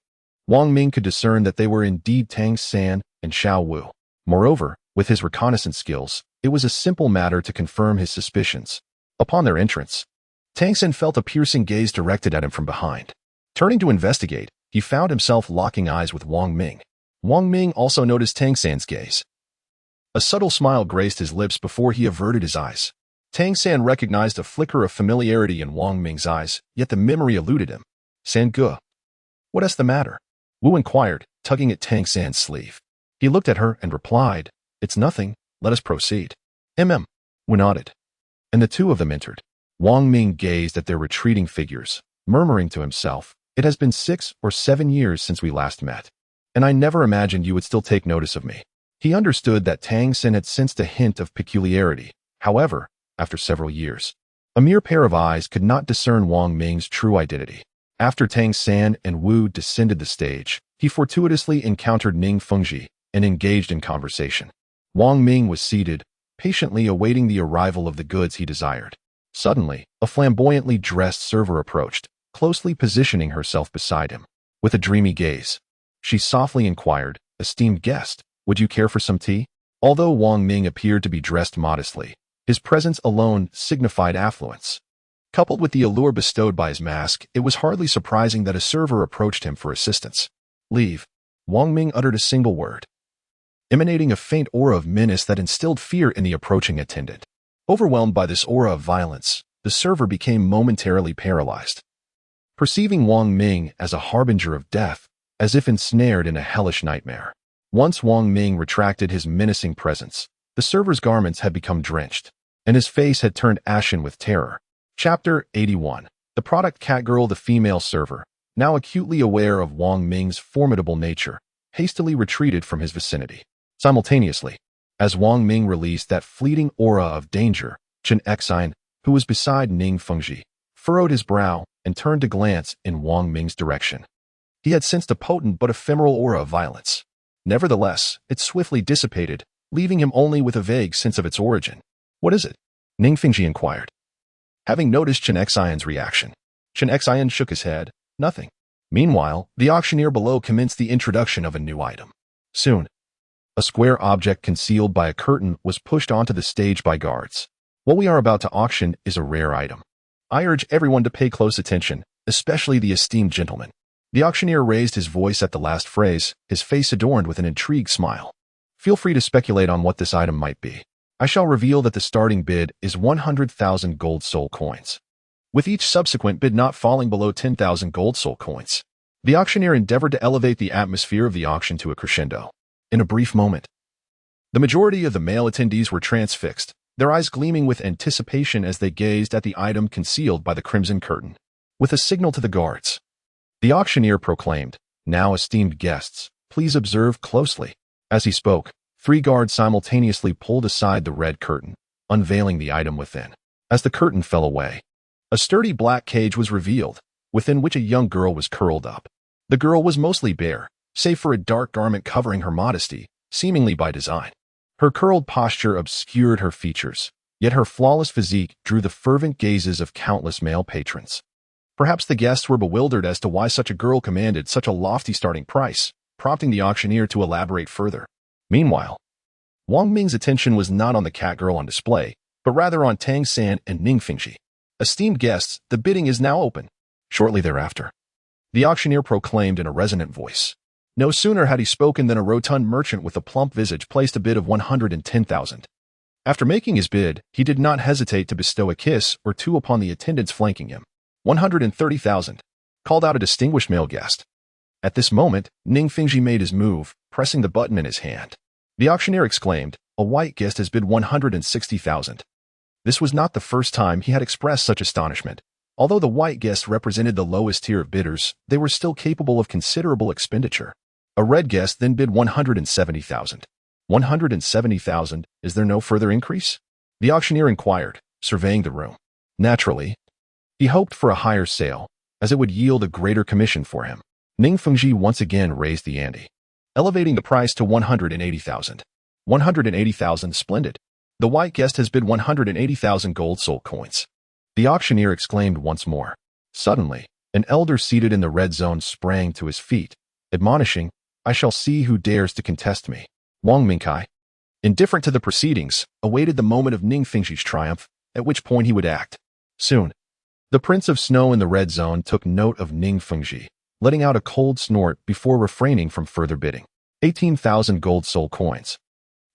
Wang Ming could discern that they were indeed Tang San and Xiao Wu. Moreover, with his reconnaissance skills, it was a simple matter to confirm his suspicions. Upon their entrance, Tang San felt a piercing gaze directed at him from behind. Turning to investigate, he found himself locking eyes with Wang Ming. Wang Ming also noticed Tang San's gaze. A subtle smile graced his lips before he averted his eyes. Tang San recognized a flicker of familiarity in Wang Ming's eyes, yet the memory eluded him. San Ge. What is the matter? Wu inquired, tugging at Tang San's sleeve. He looked at her and replied, It's nothing, let us proceed. Wu nodded. And the two of them entered. Wang Ming gazed at their retreating figures, murmuring to himself, It has been 6 or 7 years since we last met, and I never imagined you would still take notice of me. He understood that Tang San had sensed a hint of peculiarity. However, after several years, a mere pair of eyes could not discern Wang Ming's true identity. After Tang San and Wu descended the stage, he fortuitously encountered Ning Fengji and engaged in conversation. Wang Ming was seated, patiently awaiting the arrival of the goods he desired. Suddenly, a flamboyantly dressed server approached, closely positioning herself beside him. With a dreamy gaze, she softly inquired, Esteemed guest, would you care for some tea? Although Wang Ming appeared to be dressed modestly, his presence alone signified affluence. Coupled with the allure bestowed by his mask, it was hardly surprising that a server approached him for assistance. Leave. Wang Ming uttered a single word, emanating a faint aura of menace that instilled fear in the approaching attendant. Overwhelmed by this aura of violence, the server became momentarily paralyzed. Perceiving Wang Ming as a harbinger of death, as if ensnared in a hellish nightmare. Once Wang Ming retracted his menacing presence, the server's garments had become drenched, and his face had turned ashen with terror. Chapter 81. The product Catgirl. The female server, now acutely aware of Wang Ming's formidable nature, hastily retreated from his vicinity. Simultaneously, as Wang Ming released that fleeting aura of danger, Chen Xian, who was beside Ning Fengji, furrowed his brow and turned to glance in Wang Ming's direction. He had sensed a potent but ephemeral aura of violence. Nevertheless, it swiftly dissipated, leaving him only with a vague sense of its origin. What is it? Ning Fengji inquired. Having noticed Chen Xian's reaction, Chen Xian shook his head. Nothing. Meanwhile, the auctioneer below commenced the introduction of a new item. Soon, a square object concealed by a curtain was pushed onto the stage by guards. What we are about to auction is a rare item. I urge everyone to pay close attention, especially the esteemed gentleman. The auctioneer raised his voice at the last phrase, his face adorned with an intrigued smile. Feel free to speculate on what this item might be. I shall reveal that the starting bid is 100,000 gold soul coins, with each subsequent bid not falling below 10,000 gold soul coins. The auctioneer endeavored to elevate the atmosphere of the auction to a crescendo. In a brief moment, the majority of the male attendees were transfixed, their eyes gleaming with anticipation as they gazed at the item concealed by the crimson curtain. With a signal to the guards, the auctioneer proclaimed, Now, esteemed guests, please observe closely. As he spoke, 3 guards simultaneously pulled aside the red curtain, unveiling the item within. As the curtain fell away, a sturdy black cage was revealed, within which a young girl was curled up. The girl was mostly bare, save for a dark garment covering her modesty, seemingly by design. Her curled posture obscured her features, yet her flawless physique drew the fervent gazes of countless male patrons. Perhaps the guests were bewildered as to why such a girl commanded such a lofty starting price, prompting the auctioneer to elaborate further. Meanwhile, Wang Ming's attention was not on the catgirl on display, but rather on Tang San and Ning Fengji. Esteemed guests, the bidding is now open. Shortly thereafter, the auctioneer proclaimed in a resonant voice. No sooner had he spoken than a rotund merchant with a plump visage placed a bid of 110,000. After making his bid, he did not hesitate to bestow a kiss or two upon the attendants flanking him. 130,000, called out a distinguished male guest. At this moment, Ning Fengji made his move, pressing the button in his hand. The auctioneer exclaimed, A white guest has bid 160,000. This was not the first time he had expressed such astonishment. Although the white guest represented the lowest tier of bidders, they were still capable of considerable expenditure. A red guest then bid 170,000. 170,000, is there no further increase? The auctioneer inquired, surveying the room. Naturally, he hoped for a higher sale, as it would yield a greater commission for him. Ning Fengji once again raised the ante, elevating the price to 180,000. 180,000, splendid. The white guest has bid 180,000 gold soul coins. The auctioneer exclaimed once more. Suddenly, an elder seated in the red zone sprang to his feet, admonishing, I shall see who dares to contest me. Wang Ming, indifferent to the proceedings, awaited the moment of Ning Fengji's triumph, at which point he would act. Soon, the Prince of Snow in the red zone took note of Ning Fengji, letting out a cold snort before refraining from further bidding. 18,000 gold soul coins.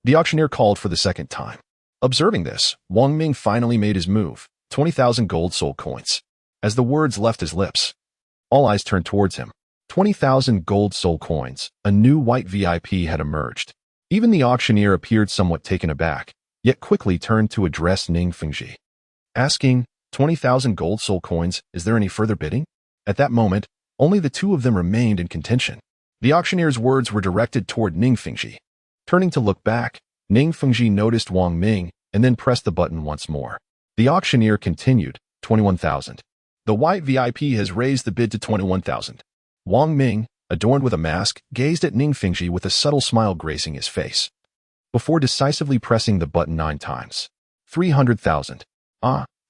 The auctioneer called for the second time. Observing this, Wong Ming finally made his move, 20,000 gold soul coins. As the words left his lips, all eyes turned towards him. 20,000 gold soul coins, a new white VIP had emerged. Even the auctioneer appeared somewhat taken aback, yet quickly turned to address Ning Fengji, asking, 20,000 gold soul coins, is there any further bidding? At that moment, only the two of them remained in contention. The auctioneer's words were directed toward Ning Fengji. Turning to look back, Ning Fengji noticed Wang Ming and then pressed the button once more. The auctioneer continued, 21,000. The white VIP has raised the bid to 21,000. Wang Ming, adorned with a mask, gazed at Ning Fengji with a subtle smile gracing his face, before decisively pressing the button 9 times. 300,000.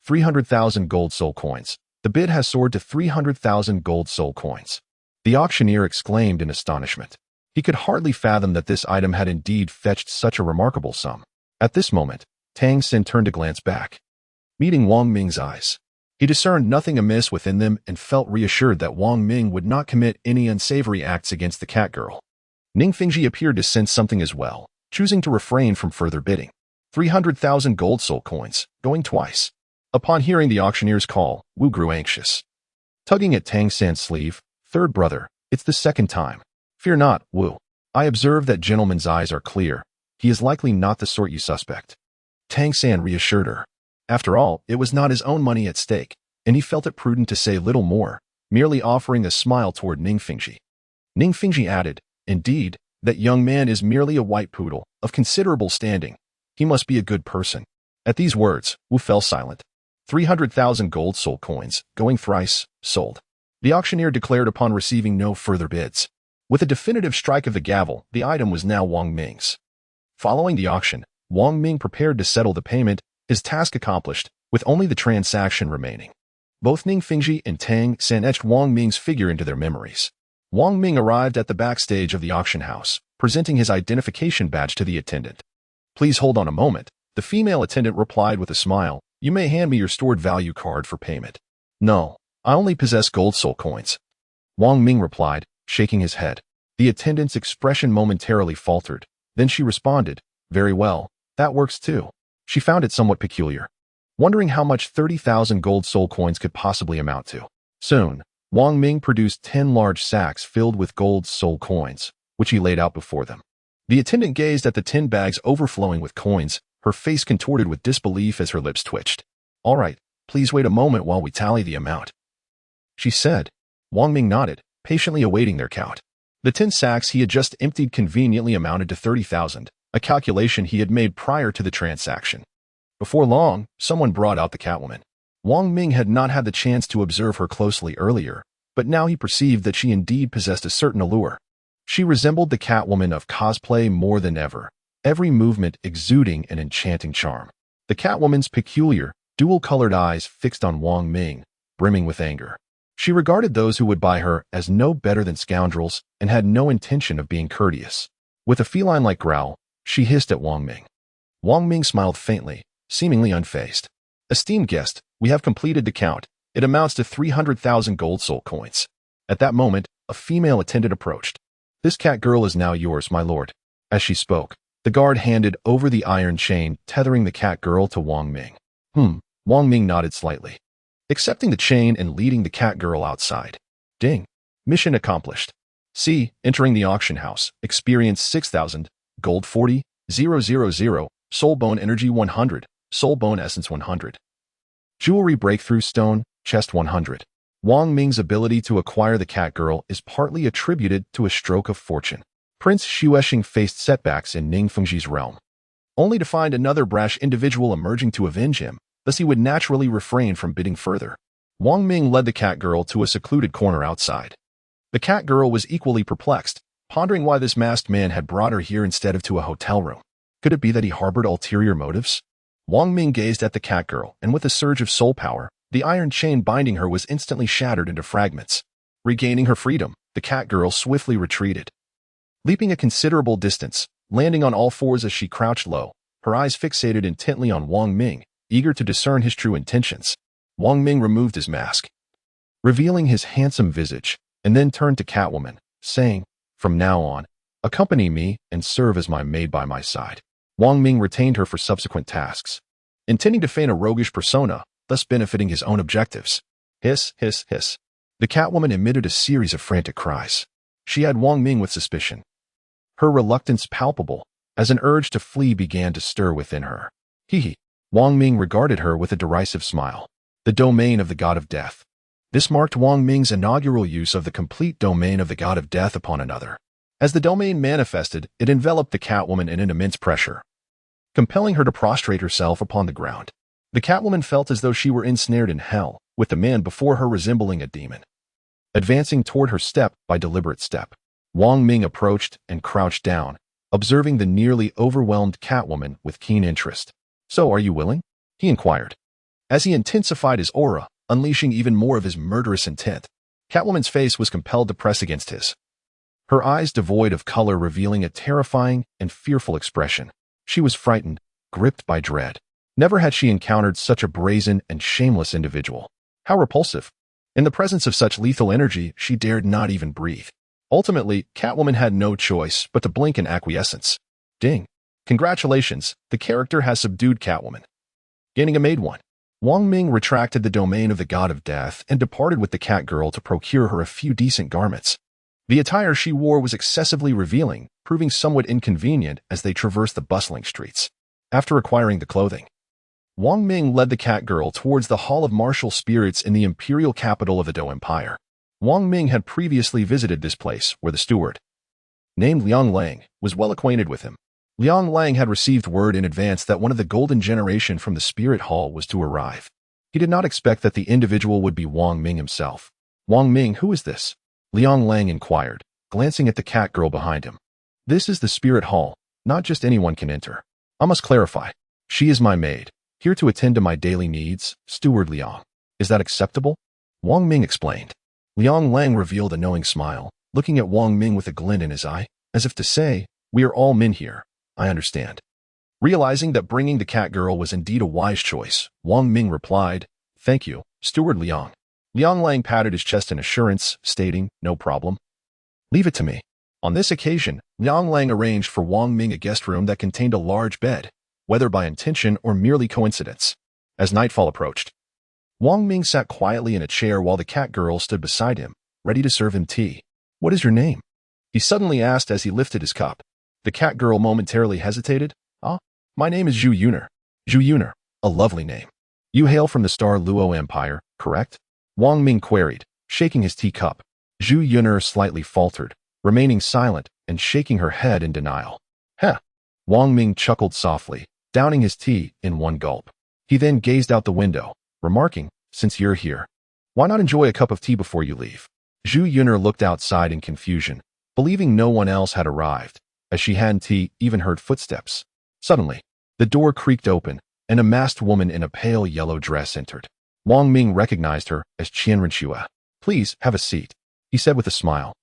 300,000 gold soul coins. The bid has soared to 300,000 gold soul coins. The auctioneer exclaimed in astonishment. He could hardly fathom that this item had indeed fetched such a remarkable sum. At this moment, Tang Xin turned to glance back. Meeting Wang Ming's eyes, he discerned nothing amiss within them and felt reassured that Wang Ming would not commit any unsavory acts against the cat girl. Ning Fengji appeared to sense something as well, choosing to refrain from further bidding. 300,000 gold soul coins, going twice. Upon hearing the auctioneer's call, Wu grew anxious. Tugging at Tang San's sleeve, third brother, it's the second time. Fear not, Wu. I observe that gentleman's eyes are clear. He is likely not the sort you suspect. Tang San reassured her. After all, it was not his own money at stake, and he felt it prudent to say little more, merely offering a smile toward Ning Fengji. Ning Fengji added, indeed, that young man is merely a white poodle, of considerable standing. He must be a good person. At these words, Wu fell silent. 300,000 gold soul coins, going thrice, sold. The auctioneer declared upon receiving no further bids. With a definitive strike of the gavel, the item was now Wang Ming's. Following the auction, Wang Ming prepared to settle the payment, his task accomplished, with only the transaction remaining. Both Ning Fengji and Tang San etched Wang Ming's figure into their memories. Wang Ming arrived at the backstage of the auction house, presenting his identification badge to the attendant. Please hold on a moment, the female attendant replied with a smile. You may hand me your stored value card for payment. No, I only possess gold soul coins. Wang Ming replied, shaking his head. The attendant's expression momentarily faltered. Then she responded, very well, that works too. She found it somewhat peculiar, wondering how much 30,000 gold soul coins could possibly amount to. Soon, Wang Ming produced 10 large sacks filled with gold soul coins, which he laid out before them. The attendant gazed at the 10 bags overflowing with coins, her face contorted with disbelief as her lips twitched. All right, please wait a moment while we tally the amount, she said. Wang Ming nodded, patiently awaiting their count. The 10 sacks he had just emptied conveniently amounted to 30,000, a calculation he had made prior to the transaction. Before long, someone brought out the Catwoman. Wang Ming had not had the chance to observe her closely earlier, but now he perceived that she indeed possessed a certain allure. She resembled the Catwoman of cosplay more than ever, every movement exuding an enchanting charm. The Catwoman's peculiar, dual-colored eyes fixed on Wang Ming, brimming with anger. She regarded those who would buy her as no better than scoundrels and had no intention of being courteous. With a feline-like growl, she hissed at Wang Ming. Wang Ming smiled faintly, seemingly unfazed. Esteemed guest, we have completed the count. It amounts to 300,000 gold soul coins. At that moment, a female attendant approached. This cat girl is now yours, my lord. As she spoke, the guard handed over the iron chain tethering the cat girl to Wang Ming. Wang Ming nodded slightly, accepting the chain and leading the cat girl outside. Ding. Mission accomplished. C. Entering the auction house. Experience 6,000. Gold 40. 000. Soul bone energy 100. Soul bone essence 100. Jewelry breakthrough stone. Chest 100. Wang Ming's ability to acquire the cat girl is partly attributed to a stroke of fortune. Prince Xuexing faced setbacks in Ning Fengji's realm. only to find another brash individual emerging to avenge him, thus he would naturally refrain from bidding further. Wang Ming led the cat girl to a secluded corner outside. The cat girl was equally perplexed, pondering why this masked man had brought her here instead of to a hotel room. Could it be that he harbored ulterior motives? Wang Ming gazed at the cat girl, and with a surge of soul power, the iron chain binding her was instantly shattered into fragments. Regaining her freedom, the cat girl swiftly retreated. Leaping a considerable distance, landing on all fours as she crouched low, her eyes fixated intently on Wang Ming, eager to discern his true intentions. Wang Ming removed his mask, revealing his handsome visage, and then turned to Catwoman, saying, "From now on, accompany me and serve as my maid by my side." Wang Ming retained her for subsequent tasks, intending to feign a roguish persona, thus benefiting his own objectives. Hiss, hiss, hiss. The Catwoman emitted a series of frantic cries. She had Wang Ming with suspicion, her reluctance palpable, as an urge to flee began to stir within her. Hee. Wang Ming regarded her with a derisive smile. The domain of the god of death. This marked Wang Ming's inaugural use of the complete domain of the god of death upon another. As the domain manifested, it enveloped the Catwoman in an immense pressure, compelling her to prostrate herself upon the ground. The Catwoman felt as though she were ensnared in hell, with the man before her resembling a demon. Advancing toward her step by deliberate step, Wang Ming approached and crouched down, observing the nearly overwhelmed Catwoman with keen interest. "So, are you willing?" he inquired. As he intensified his aura, unleashing even more of his murderous intent, Catwoman's face was compelled to press against his, her eyes devoid of color revealing a terrifying and fearful expression. She was frightened, gripped by dread. Never had she encountered such a brazen and shameless individual. How repulsive! In the presence of such lethal energy, she dared not even breathe. Ultimately, Catwoman had no choice but to blink in acquiescence. Ding! Congratulations, the character has subdued Catwoman, gaining a maid one. Wang Ming retracted the domain of the god of death and departed with the cat girl to procure her a few decent garments. The attire she wore was excessively revealing, proving somewhat inconvenient as they traversed the bustling streets. After acquiring the clothing, Wang Ming led the cat girl towards the Hall of Martial Spirits in the imperial capital of the Dou Empire. Wang Ming had previously visited this place where the steward, named Liang Lang, was well acquainted with him. Liang Lang had received word in advance that one of the golden generation from the Spirit Hall was to arrive. He did not expect that the individual would be Wang Ming himself. "Wang Ming, who is this?" Liang Lang inquired, glancing at the cat girl behind him. "This is the Spirit Hall. Not just anyone can enter. I must clarify. She is my maid, here to attend to my daily needs, Steward Liang. Is that acceptable?" Wang Ming explained. Liang Lang revealed a knowing smile, looking at Wang Ming with a glint in his eye, as if to say, "We are all men here. I understand." Realizing that bringing the cat girl was indeed a wise choice, Wang Ming replied, "Thank you, Steward Liang." Liang Lang patted his chest in assurance, stating, "No problem. Leave it to me." On this occasion, Liang Lang arranged for Wang Ming a guest room that contained a large bed, whether by intention or merely coincidence. As nightfall approached, Wang Ming sat quietly in a chair while the cat girl stood beside him, ready to serve him tea. "What is your name?" he suddenly asked as he lifted his cup. The cat girl momentarily hesitated. "Ah, my name is Zhu Yuner." "Zhu Yuner, a lovely name. You hail from the Star Luo Empire, correct?" Wang Ming queried, shaking his teacup. Zhu Yuner slightly faltered, remaining silent and shaking her head in denial. "Heh." Wang Ming chuckled softly, downing his tea in one gulp. He then gazed out the window, remarking, "Since you're here, why not enjoy a cup of tea before you leave?" Zhu Yuner looked outside in confusion, believing no one else had arrived. As she hadn't even heard footsteps. Suddenly, the door creaked open, and a masked woman in a pale yellow dress entered. Wang Ming recognized her as Qian Renxue. "Please, have a seat," he said with a smile,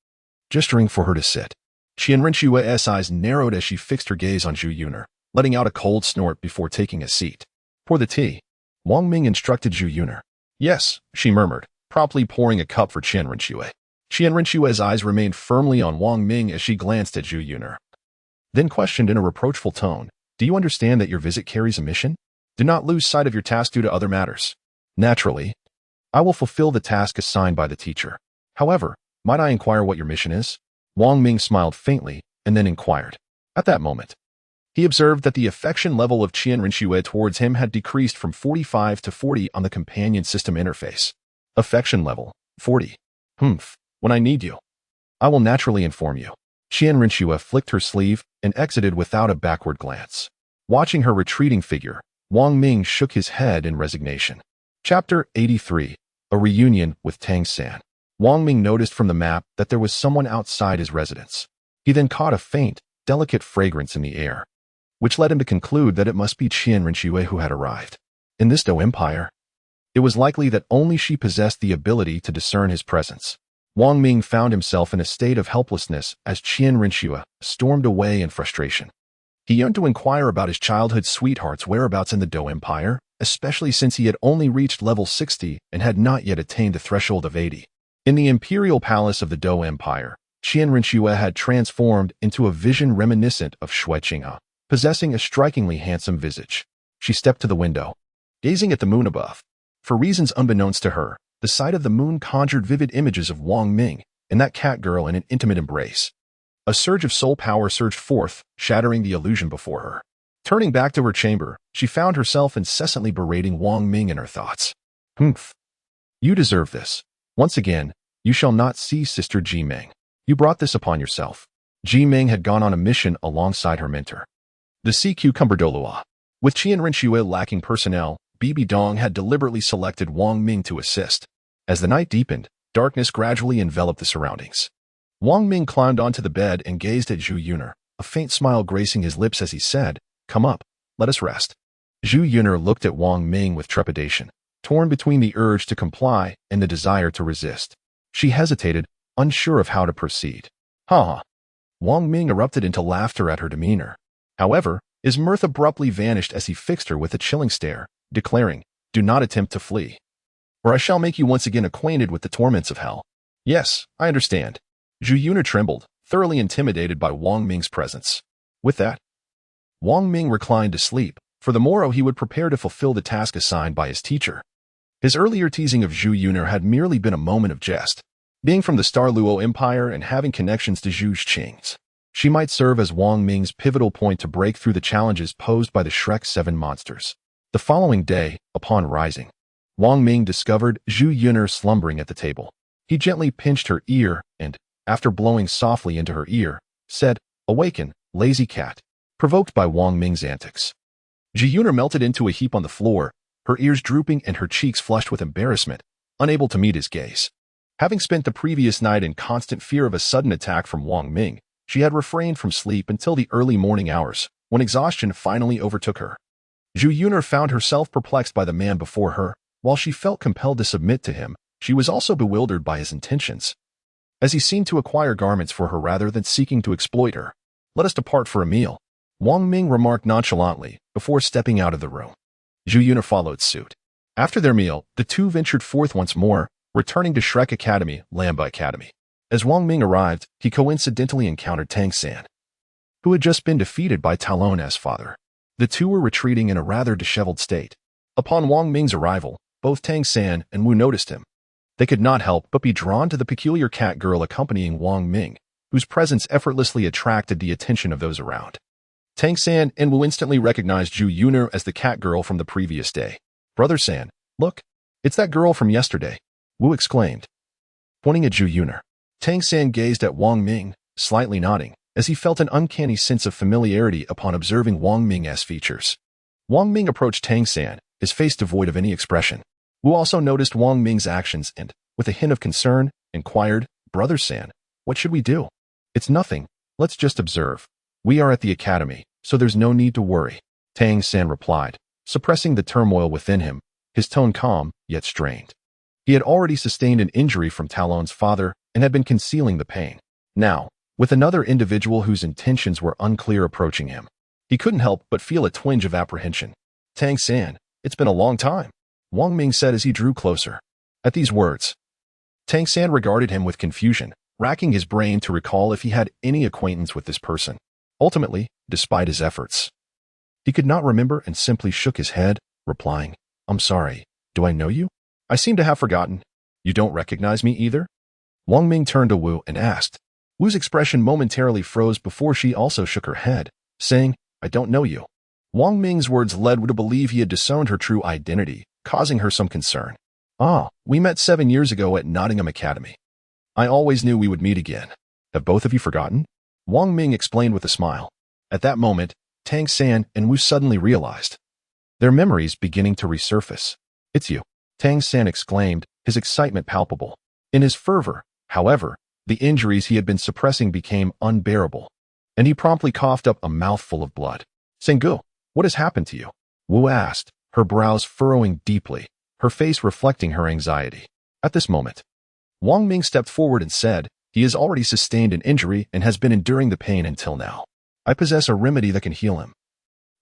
gesturing for her to sit. Qian Renxue's eyes narrowed as she fixed her gaze on Zhu Yuner, letting out a cold snort before taking a seat. "Pour the tea," Wang Ming instructed Zhu Yuner. "Yes," she murmured, promptly pouring a cup for Qian Renxue. Qian Renxue's eyes remained firmly on Wang Ming as she glanced at Zhu Yuner, then questioned in a reproachful tone, "Do you understand that your visit carries a mission? Do not lose sight of your task due to other matters." "Naturally, I will fulfill the task assigned by the teacher. However, might I inquire what your mission is?" Wang Ming smiled faintly and then inquired. At that moment, he observed that the affection level of Qian Renxue towards him had decreased from 45 to 40 on the companion system interface. Affection level, 40. When I need you, I will naturally inform you. Qian Renxue flicked her sleeve and exited without a backward glance. Watching her retreating figure, Wang Ming shook his head in resignation. Chapter 83. A Reunion with Tang San. Wang Ming noticed from the map that there was someone outside his residence. He then caught a faint, delicate fragrance in the air, which led him to conclude that it must be Qian Rinxue who had arrived. In this Dou Empire, it was likely that only she possessed the ability to discern his presence. Wang Ming found himself in a state of helplessness as Qian Rinxue stormed away in frustration. He yearned to inquire about his childhood sweetheart's whereabouts in the Dou Empire, especially since he had only reached level 60 and had not yet attained the threshold of 80. In the imperial palace of the Dou Empire, Qian Rinxue had transformed into a vision reminiscent of Shui Qinghe, possessing a strikingly handsome visage. She stepped to the window, gazing at the moon above. For reasons unbeknownst to her, the sight of the moon conjured vivid images of Wang Ming and that cat girl in an intimate embrace. A surge of soul power surged forth, shattering the illusion before her. Turning back to her chamber, she found herself incessantly berating Wang Ming in her thoughts. Humph. You deserve this. Once again, you shall not see Sister Ji Meng. You brought this upon yourself. Ji Meng had gone on a mission alongside her mentor, the sea cucumber Douluo. With Qian Rinxue lacking personnel, Bibi Dong had deliberately selected Wang Ming to assist. As the night deepened, darkness gradually enveloped the surroundings. Wang Ming climbed onto the bed and gazed at Zhu Yuner, a faint smile gracing his lips as he said, "Come up, let us rest." Zhu Yuner looked at Wang Ming with trepidation, torn between the urge to comply and the desire to resist. She hesitated, unsure of how to proceed. Ha! Wang Ming erupted into laughter at her demeanor. However, his mirth abruptly vanished as he fixed her with a chilling stare, declaring, "Do not attempt to flee, or I shall make you once again acquainted with the torments of hell." "Yes, I understand." Zhu Yuner trembled, thoroughly intimidated by Wang Ming's presence. With that, Wang Ming reclined to sleep. For the morrow he would prepare to fulfill the task assigned by his teacher. His earlier teasing of Zhu Yuner had merely been a moment of jest. Being from the Douluo Empire and having connections to Zhu Qing's, she might serve as Wang Ming's pivotal point to break through the challenges posed by the Shrek 7 monsters. The following day, upon rising, Wang Ming discovered Zhu Yuner slumbering at the table. He gently pinched her ear and, after blowing softly into her ear, said, "Awaken, lazy cat," provoked by Wang Ming's antics. Zhu Yuner melted into a heap on the floor, her ears drooping and her cheeks flushed with embarrassment, unable to meet his gaze. Having spent the previous night in constant fear of a sudden attack from Wang Ming, she had refrained from sleep until the early morning hours, when exhaustion finally overtook her. Zhu Yuner found herself perplexed by the man before her. While she felt compelled to submit to him, she was also bewildered by his intentions, as he seemed to acquire garments for her rather than seeking to exploit her. "Let us depart for a meal," Wang Ming remarked nonchalantly before stepping out of the room. Zhu Yuner followed suit. After their meal, the two ventured forth once more, returning to Shrek Academy, Lamba Academy. As Wang Ming arrived, he coincidentally encountered Tang San, who had just been defeated by Talon's father. The two were retreating in a rather disheveled state. Upon Wang Ming's arrival, both Tang San and Wu noticed him. They could not help but be drawn to the peculiar cat girl accompanying Wang Ming, whose presence effortlessly attracted the attention of those around. Tang San and Wu instantly recognized Zhu Yuner as the cat girl from the previous day. "Brother San, look, it's that girl from yesterday," Wu exclaimed, pointing at Zhu Yuner. Tang San gazed at Wang Ming, slightly nodding, as he felt an uncanny sense of familiarity upon observing Wang Ming's features. Wang Ming approached Tang San, his face devoid of any expression. Wu also noticed Wang Ming's actions and, with a hint of concern, inquired, "Brother San, what should we do?" "It's nothing. Let's just observe. We are at the academy, so there's no need to worry," Tang San replied, suppressing the turmoil within him, his tone calm, yet strained. He had already sustained an injury from Talon's father and had been concealing the pain. Now, with another individual whose intentions were unclear approaching him, he couldn't help but feel a twinge of apprehension. "Tang San, it's been a long time," Wang Ming said as he drew closer. At these words, Tang San regarded him with confusion, racking his brain to recall if he had any acquaintance with this person. Ultimately, despite his efforts, he could not remember and simply shook his head, replying, "I'm sorry, do I know you? I seem to have forgotten. You don't recognize me either?" Wang Ming turned to Wu and asked. Wu's expression momentarily froze before she also shook her head, saying, "I don't know you." Wang Ming's words led Wu to believe he had disowned her true identity, causing her some concern. "Ah, we met 7 years ago at Nottingham Academy. I always knew we would meet again. Have both of you forgotten?" Wang Ming explained with a smile. At that moment, Tang San and Wu suddenly realized, their memories beginning to resurface. "It's you," Tang San exclaimed, his excitement palpable. In his fervor, however, the injuries he had been suppressing became unbearable, and he promptly coughed up a mouthful of blood. "Sengu, what has happened to you?" Wu asked, her brows furrowing deeply, her face reflecting her anxiety. At this moment, Wang Ming stepped forward and said, "He has already sustained an injury and has been enduring the pain until now. I possess a remedy that can heal him,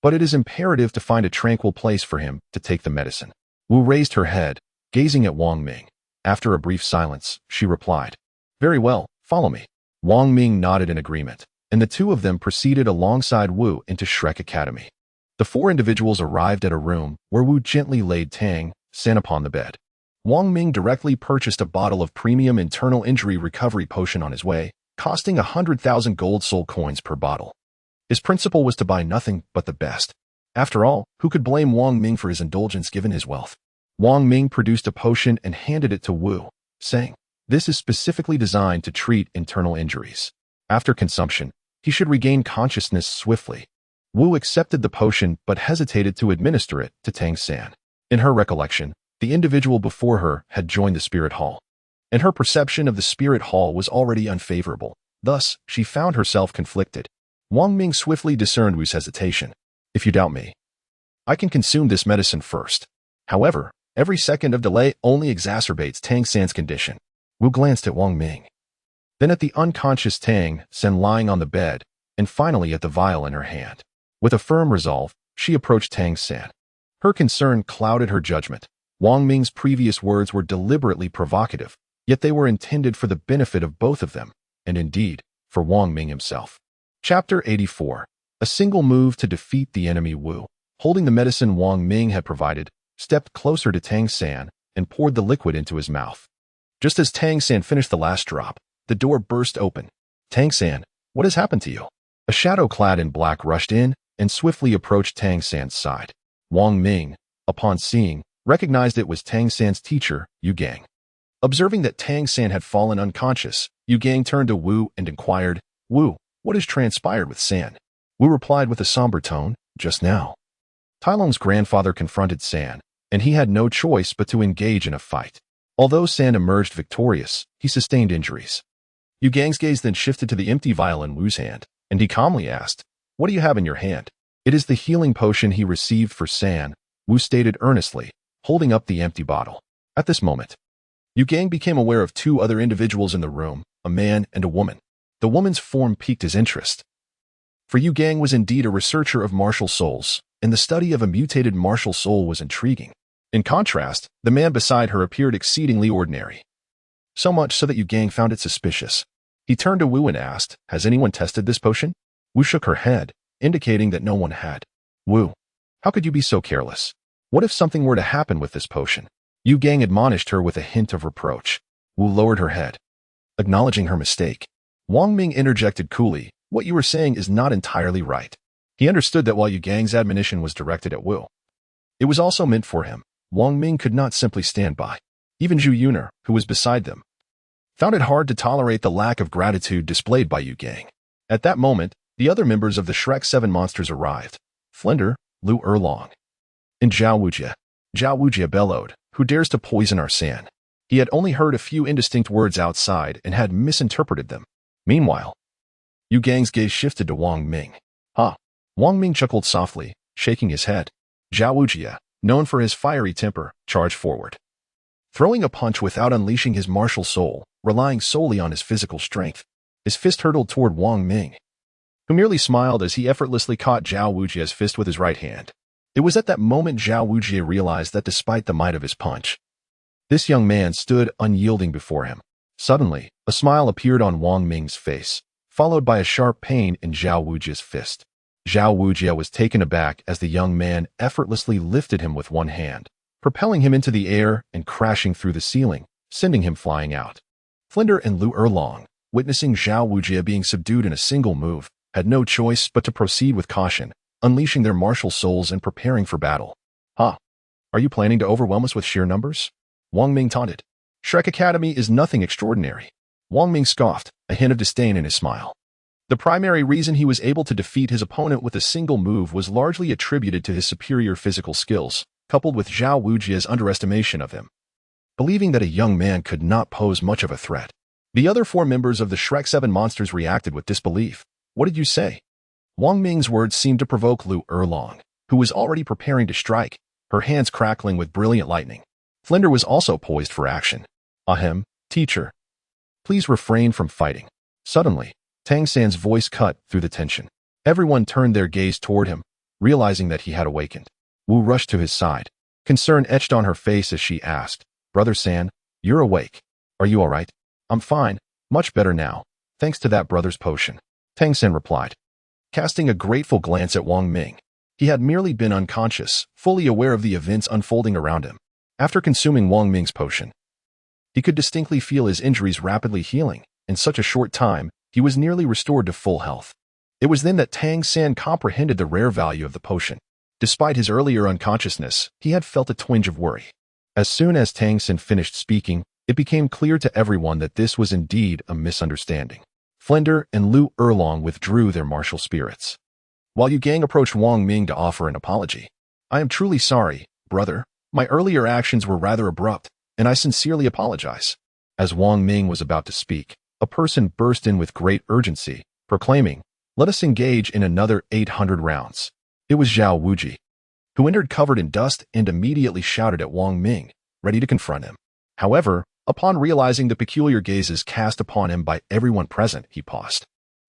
but it is imperative to find a tranquil place for him to take the medicine." Wu raised her head, gazing at Wang Ming. After a brief silence, she replied, "Very well, follow me." Wang Ming nodded in agreement, and the two of them proceeded alongside Wu into Shrek Academy. The four individuals arrived at a room where Wu gently laid Tang San upon the bed. Wang Ming directly purchased a bottle of premium internal injury recovery potion on his way, costing 100,000 gold soul coins per bottle. His principle was to buy nothing but the best. After all, who could blame Wang Ming for his indulgence given his wealth? Wang Ming produced a potion and handed it to Wu, saying, "This is specifically designed to treat internal injuries. After consumption, he should regain consciousness swiftly." Wu accepted the potion but hesitated to administer it to Tang San. In her recollection, the individual before her had joined the spirit hall, and her perception of the spirit hall was already unfavorable. Thus, she found herself conflicted. Wang Ming swiftly discerned Wu's hesitation. "If you doubt me, I can consume this medicine first." However, every second of delay only exacerbates Tang San's condition. Wu glanced at Wang Ming, then at the unconscious Tang San lying on the bed, and finally at the vial in her hand. With a firm resolve, she approached Tang San. Her concern clouded her judgment. Wang Ming's previous words were deliberately provocative, yet they were intended for the benefit of both of them, and indeed, for Wang Ming himself. Chapter 84. A single move to defeat the enemy. Wu, holding the medicine Wang Ming had provided, stepped closer to Tang San and poured the liquid into his mouth. Just as Tang San finished the last drop, the door burst open. "Tang San, what has happened to you?" A shadow clad in black rushed in and swiftly approached Tang San's side. Wang Ming, upon seeing, recognized it was Tang San's teacher, Yu Gang. Observing that Tang San had fallen unconscious, Yu Gang turned to Wu and inquired, "Wu, what has transpired with San?" Wu replied with a somber tone, "Just now, Tailong's grandfather confronted San, and he had no choice but to engage in a fight. Although San emerged victorious, he sustained injuries." Yu Gang's gaze then shifted to the empty vial in Wu's hand, and he calmly asked, "What do you have in your hand?" "It is the healing potion he received for San," Wu stated earnestly, holding up the empty bottle. At this moment, Yu Gang became aware of two other individuals in the room, a man and a woman. The woman's form piqued his interest, for Yu Gang was indeed a researcher of martial souls, and the study of a mutated martial soul was intriguing. In contrast, the man beside her appeared exceedingly ordinary, so much so that Yu Gang found it suspicious. He turned to Wu and asked, "Has anyone tested this potion?" Wu shook her head, indicating that no one had. "Wu, how could you be so careless? What if something were to happen with this potion?" Yu Gang admonished her with a hint of reproach. Wu lowered her head, acknowledging her mistake. Wang Ming interjected coolly, "What you were saying is not entirely right." He understood that while Yu Gang's admonition was directed at Wu, it was also meant for him. Wang Ming could not simply stand by. Even Zhu Yuner, who was beside them, found it hard to tolerate the lack of gratitude displayed by Yu Gang. At that moment, the other members of the Shrek 7 monsters arrived. Flinder, Lu Erlong, and Zhao Wujie. Zhao Wujie bellowed, "Who dares to poison our San?" He had only heard a few indistinct words outside and had misinterpreted them. Meanwhile, Yu Gang's gaze shifted to Wang Ming. "Ha!" Wang Ming chuckled softly, shaking his head. Zhao Wujie, known for his fiery temper, charged forward, throwing a punch without unleashing his martial soul, relying solely on his physical strength. His fist hurtled toward Wang Ming, who merely smiled as he effortlessly caught Zhao Wujie's fist with his right hand. It was at that moment Zhao Wujie realized that despite the might of his punch, this young man stood unyielding before him. Suddenly, a smile appeared on Wang Ming's face, followed by a sharp pain in Zhao Wujie's fist. Zhao Wujie was taken aback as the young man effortlessly lifted him with one hand, propelling him into the air and crashing through the ceiling, sending him flying out. Flinder and Lu Erlong, witnessing Zhao Wujie being subdued in a single move, had no choice but to proceed with caution, unleashing their martial souls and preparing for battle. "Ha! Are you planning to overwhelm us with sheer numbers?" Wang Ming taunted. "Shrek Academy is nothing extraordinary." Wang Ming scoffed, a hint of disdain in his smile. The primary reason he was able to defeat his opponent with a single move was largely attributed to his superior physical skills, coupled with Zhao Wujia's underestimation of him. Believing that a young man could not pose much of a threat, the other 4 members of the Shrek 7 monsters reacted with disbelief. What did you say? Wang Ming's words seemed to provoke Lu Erlong, who was already preparing to strike, her hands crackling with brilliant lightning. Flinder was also poised for action. Ahem, teacher. Please refrain from fighting. Suddenly, Tang San's voice cut through the tension. Everyone turned their gaze toward him, realizing that he had awakened. Wu rushed to his side. Concern etched on her face as she asked, Brother San, you're awake. Are you all right? I'm fine, much better now, thanks to that brother's potion. Tang San replied, casting a grateful glance at Wang Ming. He had merely been unconscious, fully aware of the events unfolding around him. After consuming Wang Ming's potion, he could distinctly feel his injuries rapidly healing. In such a short time, he was nearly restored to full health. It was then that Tang San comprehended the rare value of the potion. Despite his earlier unconsciousness, he had felt a twinge of worry. As soon as Tang San finished speaking, it became clear to everyone that this was indeed a misunderstanding. Flinder and Lu Erlong withdrew their martial spirits, while Yu Gang approached Wang Ming to offer an apology. I am truly sorry, brother. My earlier actions were rather abrupt, and I sincerely apologize. As Wang Ming was about to speak, a person burst in with great urgency, proclaiming, let us engage in another 800 rounds. It was Zhao Wuji, who entered covered in dust and immediately shouted at Wang Ming, ready to confront him. However, upon realizing the peculiar gazes cast upon him by everyone present, he paused.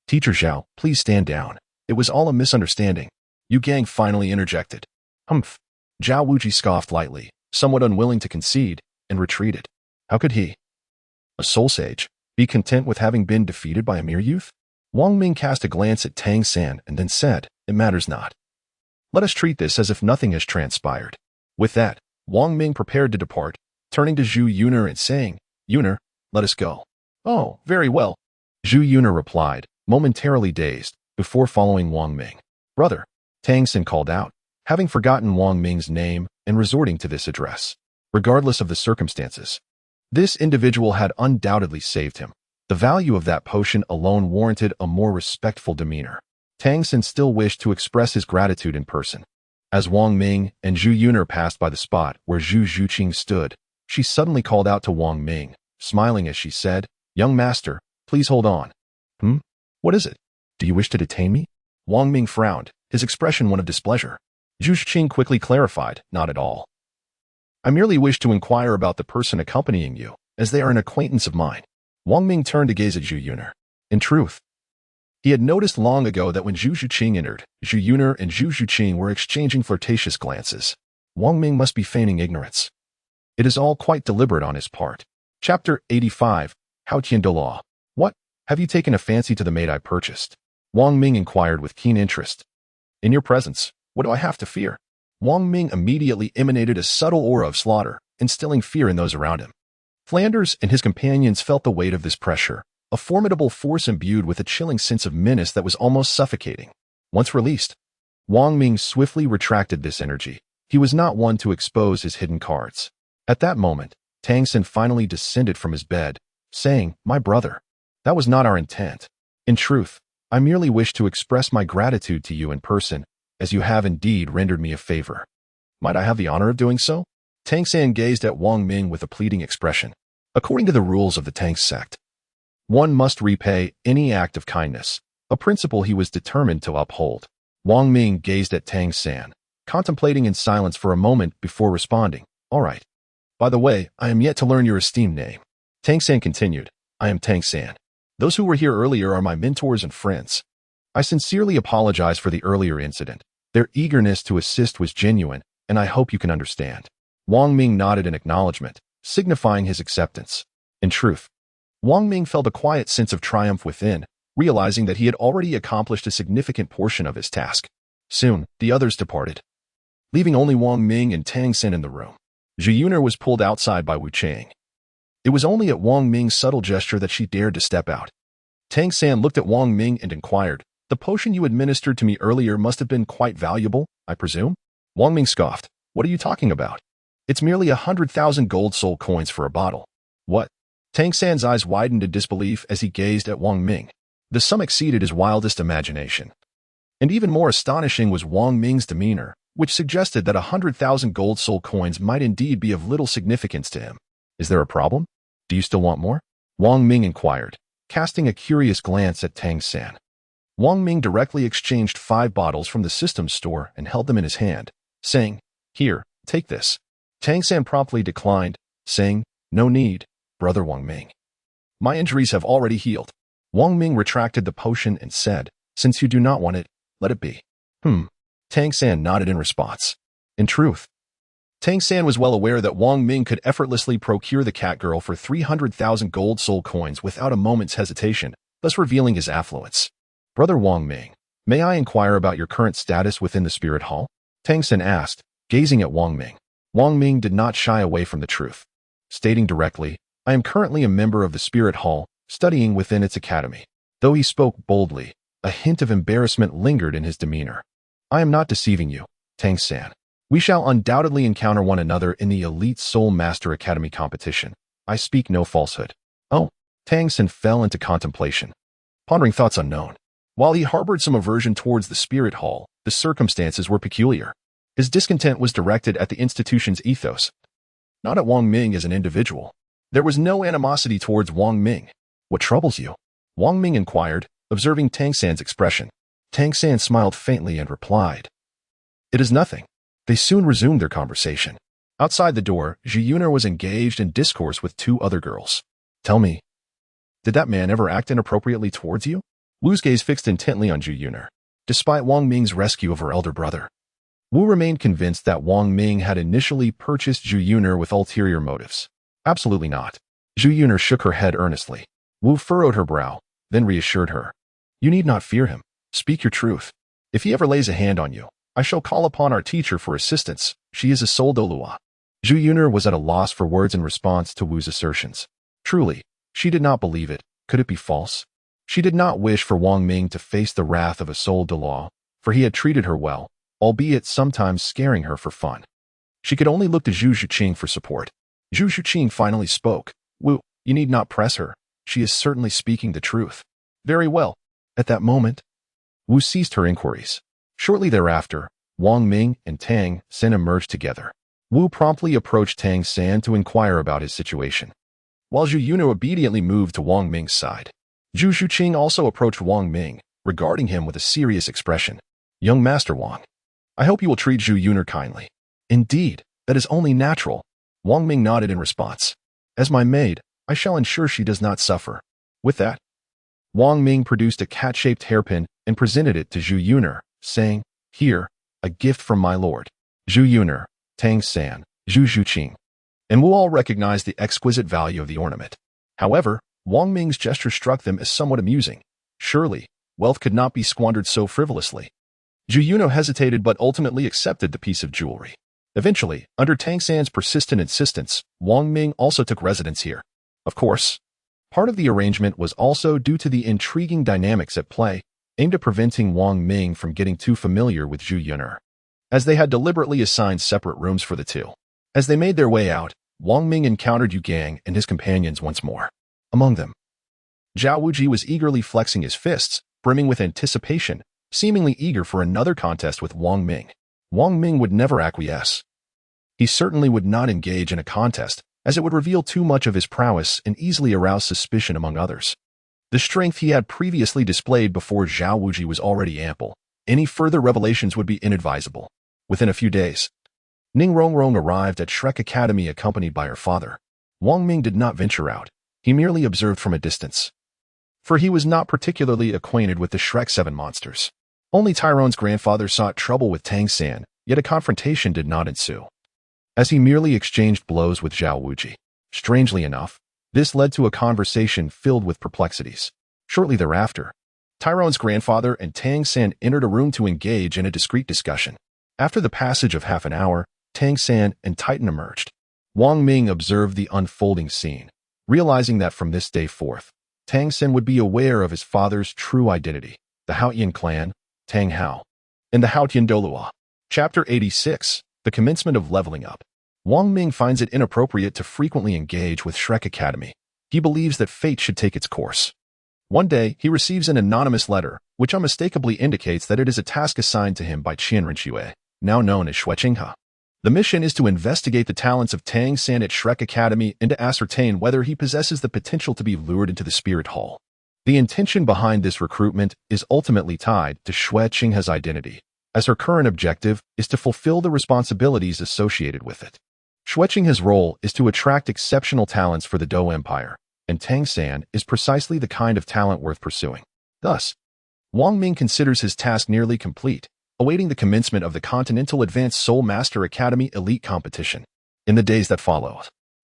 Teacher Zhao, please stand down. It was all a misunderstanding. Yu Gang finally interjected. Humph. Zhao Wuji scoffed lightly, somewhat unwilling to concede, and retreated. How could he, a soul sage, be content with having been defeated by a mere youth? Wang Ming cast a glance at Tang San and then said, it matters not. Let us treat this as if nothing has transpired. With that, Wang Ming prepared to depart, turning to Zhu Yuner and saying, Yuner, let us go. Oh, very well. Zhu Yuner replied, momentarily dazed, before following Wang Ming. Brother, Tang San called out, having forgotten Wang Ming's name and resorting to this address. Regardless of the circumstances, this individual had undoubtedly saved him. The value of that potion alone warranted a more respectful demeanor. Tang San still wished to express his gratitude in person. As Wang Ming and Zhu Yuner passed by the spot where Zhu Zhuqing stood, she suddenly called out to Wang Ming, smiling as she said, Young master, please hold on. What is it? Do you wish to detain me? Wang Ming frowned, his expression one of displeasure. Zhu Zhuqing quickly clarified, not at all. I merely wish to inquire about the person accompanying you, as they are an acquaintance of mine. Wang Ming turned to gaze at Zhu Yuner. In truth, he had noticed long ago that when Zhu Zhuqing entered, Zhu Yuner and Zhu Zhuqing were exchanging flirtatious glances. Wang Ming must be feigning ignorance. It is all quite deliberate on his part. Chapter 85, Hao Tian Douluo. What? Have you taken a fancy to the maid I purchased? Wang Ming inquired with keen interest. In your presence, what do I have to fear? Wang Ming immediately emanated a subtle aura of slaughter, instilling fear in those around him. Flanders and his companions felt the weight of this pressure, a formidable force imbued with a chilling sense of menace that was almost suffocating. Once released, Wang Ming swiftly retracted this energy. He was not one to expose his hidden cards. At that moment, Tang San finally descended from his bed, saying, My brother, that was not our intent. In truth, I merely wish to express my gratitude to you in person, as you have indeed rendered me a favor. Might I have the honor of doing so? Tang San gazed at Wang Ming with a pleading expression. According to the rules of the Tang sect, one must repay any act of kindness, a principle he was determined to uphold. Wang Ming gazed at Tang San, contemplating in silence for a moment before responding, All right. By the way, I am yet to learn your esteemed name. Tang San continued, I am Tang San. Those who were here earlier are my mentors and friends. I sincerely apologize for the earlier incident. Their eagerness to assist was genuine, and I hope you can understand. Wang Ming nodded in acknowledgement, signifying his acceptance. In truth, Wang Ming felt a quiet sense of triumph within, realizing that he had already accomplished a significant portion of his task. Soon, the others departed, leaving only Wang Ming and Tang San in the room. Zhu Yuner was pulled outside by Wu Chang. It was only at Wang Ming's subtle gesture that she dared to step out. Tang San looked at Wang Ming and inquired, The potion you administered to me earlier must have been quite valuable, I presume? Wang Ming scoffed. What are you talking about? It's merely 100,000 gold soul coins for a bottle. What? Tang San's eyes widened in disbelief as he gazed at Wang Ming. The sum exceeded his wildest imagination. And even more astonishing was Wang Ming's demeanor, which suggested that 100,000 gold soul coins might indeed be of little significance to him. Is there a problem? Do you still want more? Wang Ming inquired, casting a curious glance at Tang San. Wang Ming directly exchanged 5 bottles from the systems store and held them in his hand, saying, "Here, take this." Tang San promptly declined, saying, "No need, brother Wang Ming. My injuries have already healed." Wang Ming retracted the potion and said, "Since you do not want it, let it be." Tang San nodded in response. In truth, Tang San was well aware that Wang Ming could effortlessly procure the cat girl for 300,000 gold soul coins without a moment's hesitation, thus revealing his affluence. "Brother Wang Ming, may I inquire about your current status within the spirit hall?" Tang San asked, gazing at Wang Ming. Wang Ming did not shy away from the truth, stating directly, "I am currently a member of the spirit hall, studying within its academy." Though he spoke boldly, a hint of embarrassment lingered in his demeanor. "I am not deceiving you, Tang San. We shall undoubtedly encounter one another in the Elite Soul Master Academy competition. I speak no falsehood." Oh, Tang San fell into contemplation, pondering thoughts unknown. While he harbored some aversion towards the spirit hall, the circumstances were peculiar. His discontent was directed at the institution's ethos, not at Wang Ming as an individual. There was no animosity towards Wang Ming. "What troubles you?" Wang Ming inquired, observing Tang San's expression. Tang San smiled faintly and replied, "It is nothing." They soon resumed their conversation. Outside the door, Ji Meng was engaged in discourse with 2 other girls. "Tell me, did that man ever act inappropriately towards you?" Wu's gaze fixed intently on Ji Meng. Despite Wang Ming's rescue of her elder brother, Wu remained convinced that Wang Ming had initially purchased Ji Meng with ulterior motives. Absolutely not. Ji Meng shook her head earnestly. Wu furrowed her brow, then reassured her. "You need not fear him. Speak your truth. If he ever lays a hand on you, I shall call upon our teacher for assistance. She is a soul Douluo." Ji Meng was at a loss for words in response to Wu's assertions. Truly, she did not believe it. Could it be false? She did not wish for Wang Ming to face the wrath of a soul Douluo, for he had treated her well, albeit sometimes scaring her for fun. She could only look to Zhu Xuqing for support. Zhu Xuqing finally spoke. "Wu, you need not press her. She is certainly speaking the truth." "Very well." At that moment, Wu ceased her inquiries. Shortly thereafter, Wang Ming and Tang San emerged together. Wu promptly approached Tang San to inquire about his situation, while Zhu Yun'er obediently moved to Wang Ming's side. Zhu Xuqing also approached Wang Ming, regarding him with a serious expression. "Young Master Wang, I hope you will treat Zhu Yun'er kindly." "Indeed, that is only natural." Wang Ming nodded in response. "As my maid, I shall ensure she does not suffer." With that, Wang Ming produced a cat-shaped hairpin and presented it to Zhu Yun'er, saying, "Here, a gift from my lord." Zhu Yun'er, Tang San, Zhu Xuqing, and Wu all recognized the exquisite value of the ornament. However, Wang Ming's gesture struck them as somewhat amusing. Surely, wealth could not be squandered so frivolously. Zhu Yun'er hesitated but ultimately accepted the piece of jewelry. Eventually, under Tang San's persistent insistence, Wang Ming also took residence here. Of course, part of the arrangement was also due to the intriguing dynamics at play, aimed at preventing Wang Ming from getting too familiar with Zhu Yun'er, as they had deliberately assigned separate rooms for the two. As they made their way out, Wang Ming encountered Yu Gang and his companions once more. Among them, Zhao Wuji was eagerly flexing his fists, brimming with anticipation, seemingly eager for another contest with Wang Ming. Wang Ming would never acquiesce. He certainly would not engage in a contest, as it would reveal too much of his prowess and easily arouse suspicion among others. The strength he had previously displayed before Zhao Wuji was already ample. Any further revelations would be inadvisable. Within a few days, Ning Rongrong arrived at Shrek Academy accompanied by her father. Wang Ming did not venture out. He merely observed from a distance, for he was not particularly acquainted with the Shrek 7 monsters. Only Tyrone's grandfather sought trouble with Tang San, yet a confrontation did not ensue, as he merely exchanged blows with Zhao Wuji. Strangely enough, this led to a conversation filled with perplexities. Shortly thereafter, Tyrone's grandfather and Tang San entered a room to engage in a discreet discussion. After the passage of half an hour, Tang San and Titan emerged. Wang Ming observed the unfolding scene, realizing that from this day forth, Tang San would be aware of his father's true identity, the Haotian clan, Tang Hao, and the Haotian Douluo. Chapter 86, The Commencement of Leveling Up. Wang Ming finds it inappropriate to frequently engage with Shrek Academy. He believes that fate should take its course. One day, he receives an anonymous letter, which unmistakably indicates that it is a task assigned to him by Qianren, now known as Shueqinghe. The mission is to investigate the talents of Tang San at Shrek Academy and to ascertain whether he possesses the potential to be lured into the Spirit Hall. The intention behind this recruitment is ultimately tied to Shueqinghe's identity, as her current objective is to fulfill the responsibilities associated with it. Shueqinghe's role is to attract exceptional talents for the Dou Empire, and Tang San is precisely the kind of talent worth pursuing. Thus, Wang Ming considers his task nearly complete, awaiting the commencement of the Continental Advanced Soul Master Academy Elite Competition. In the days that follow,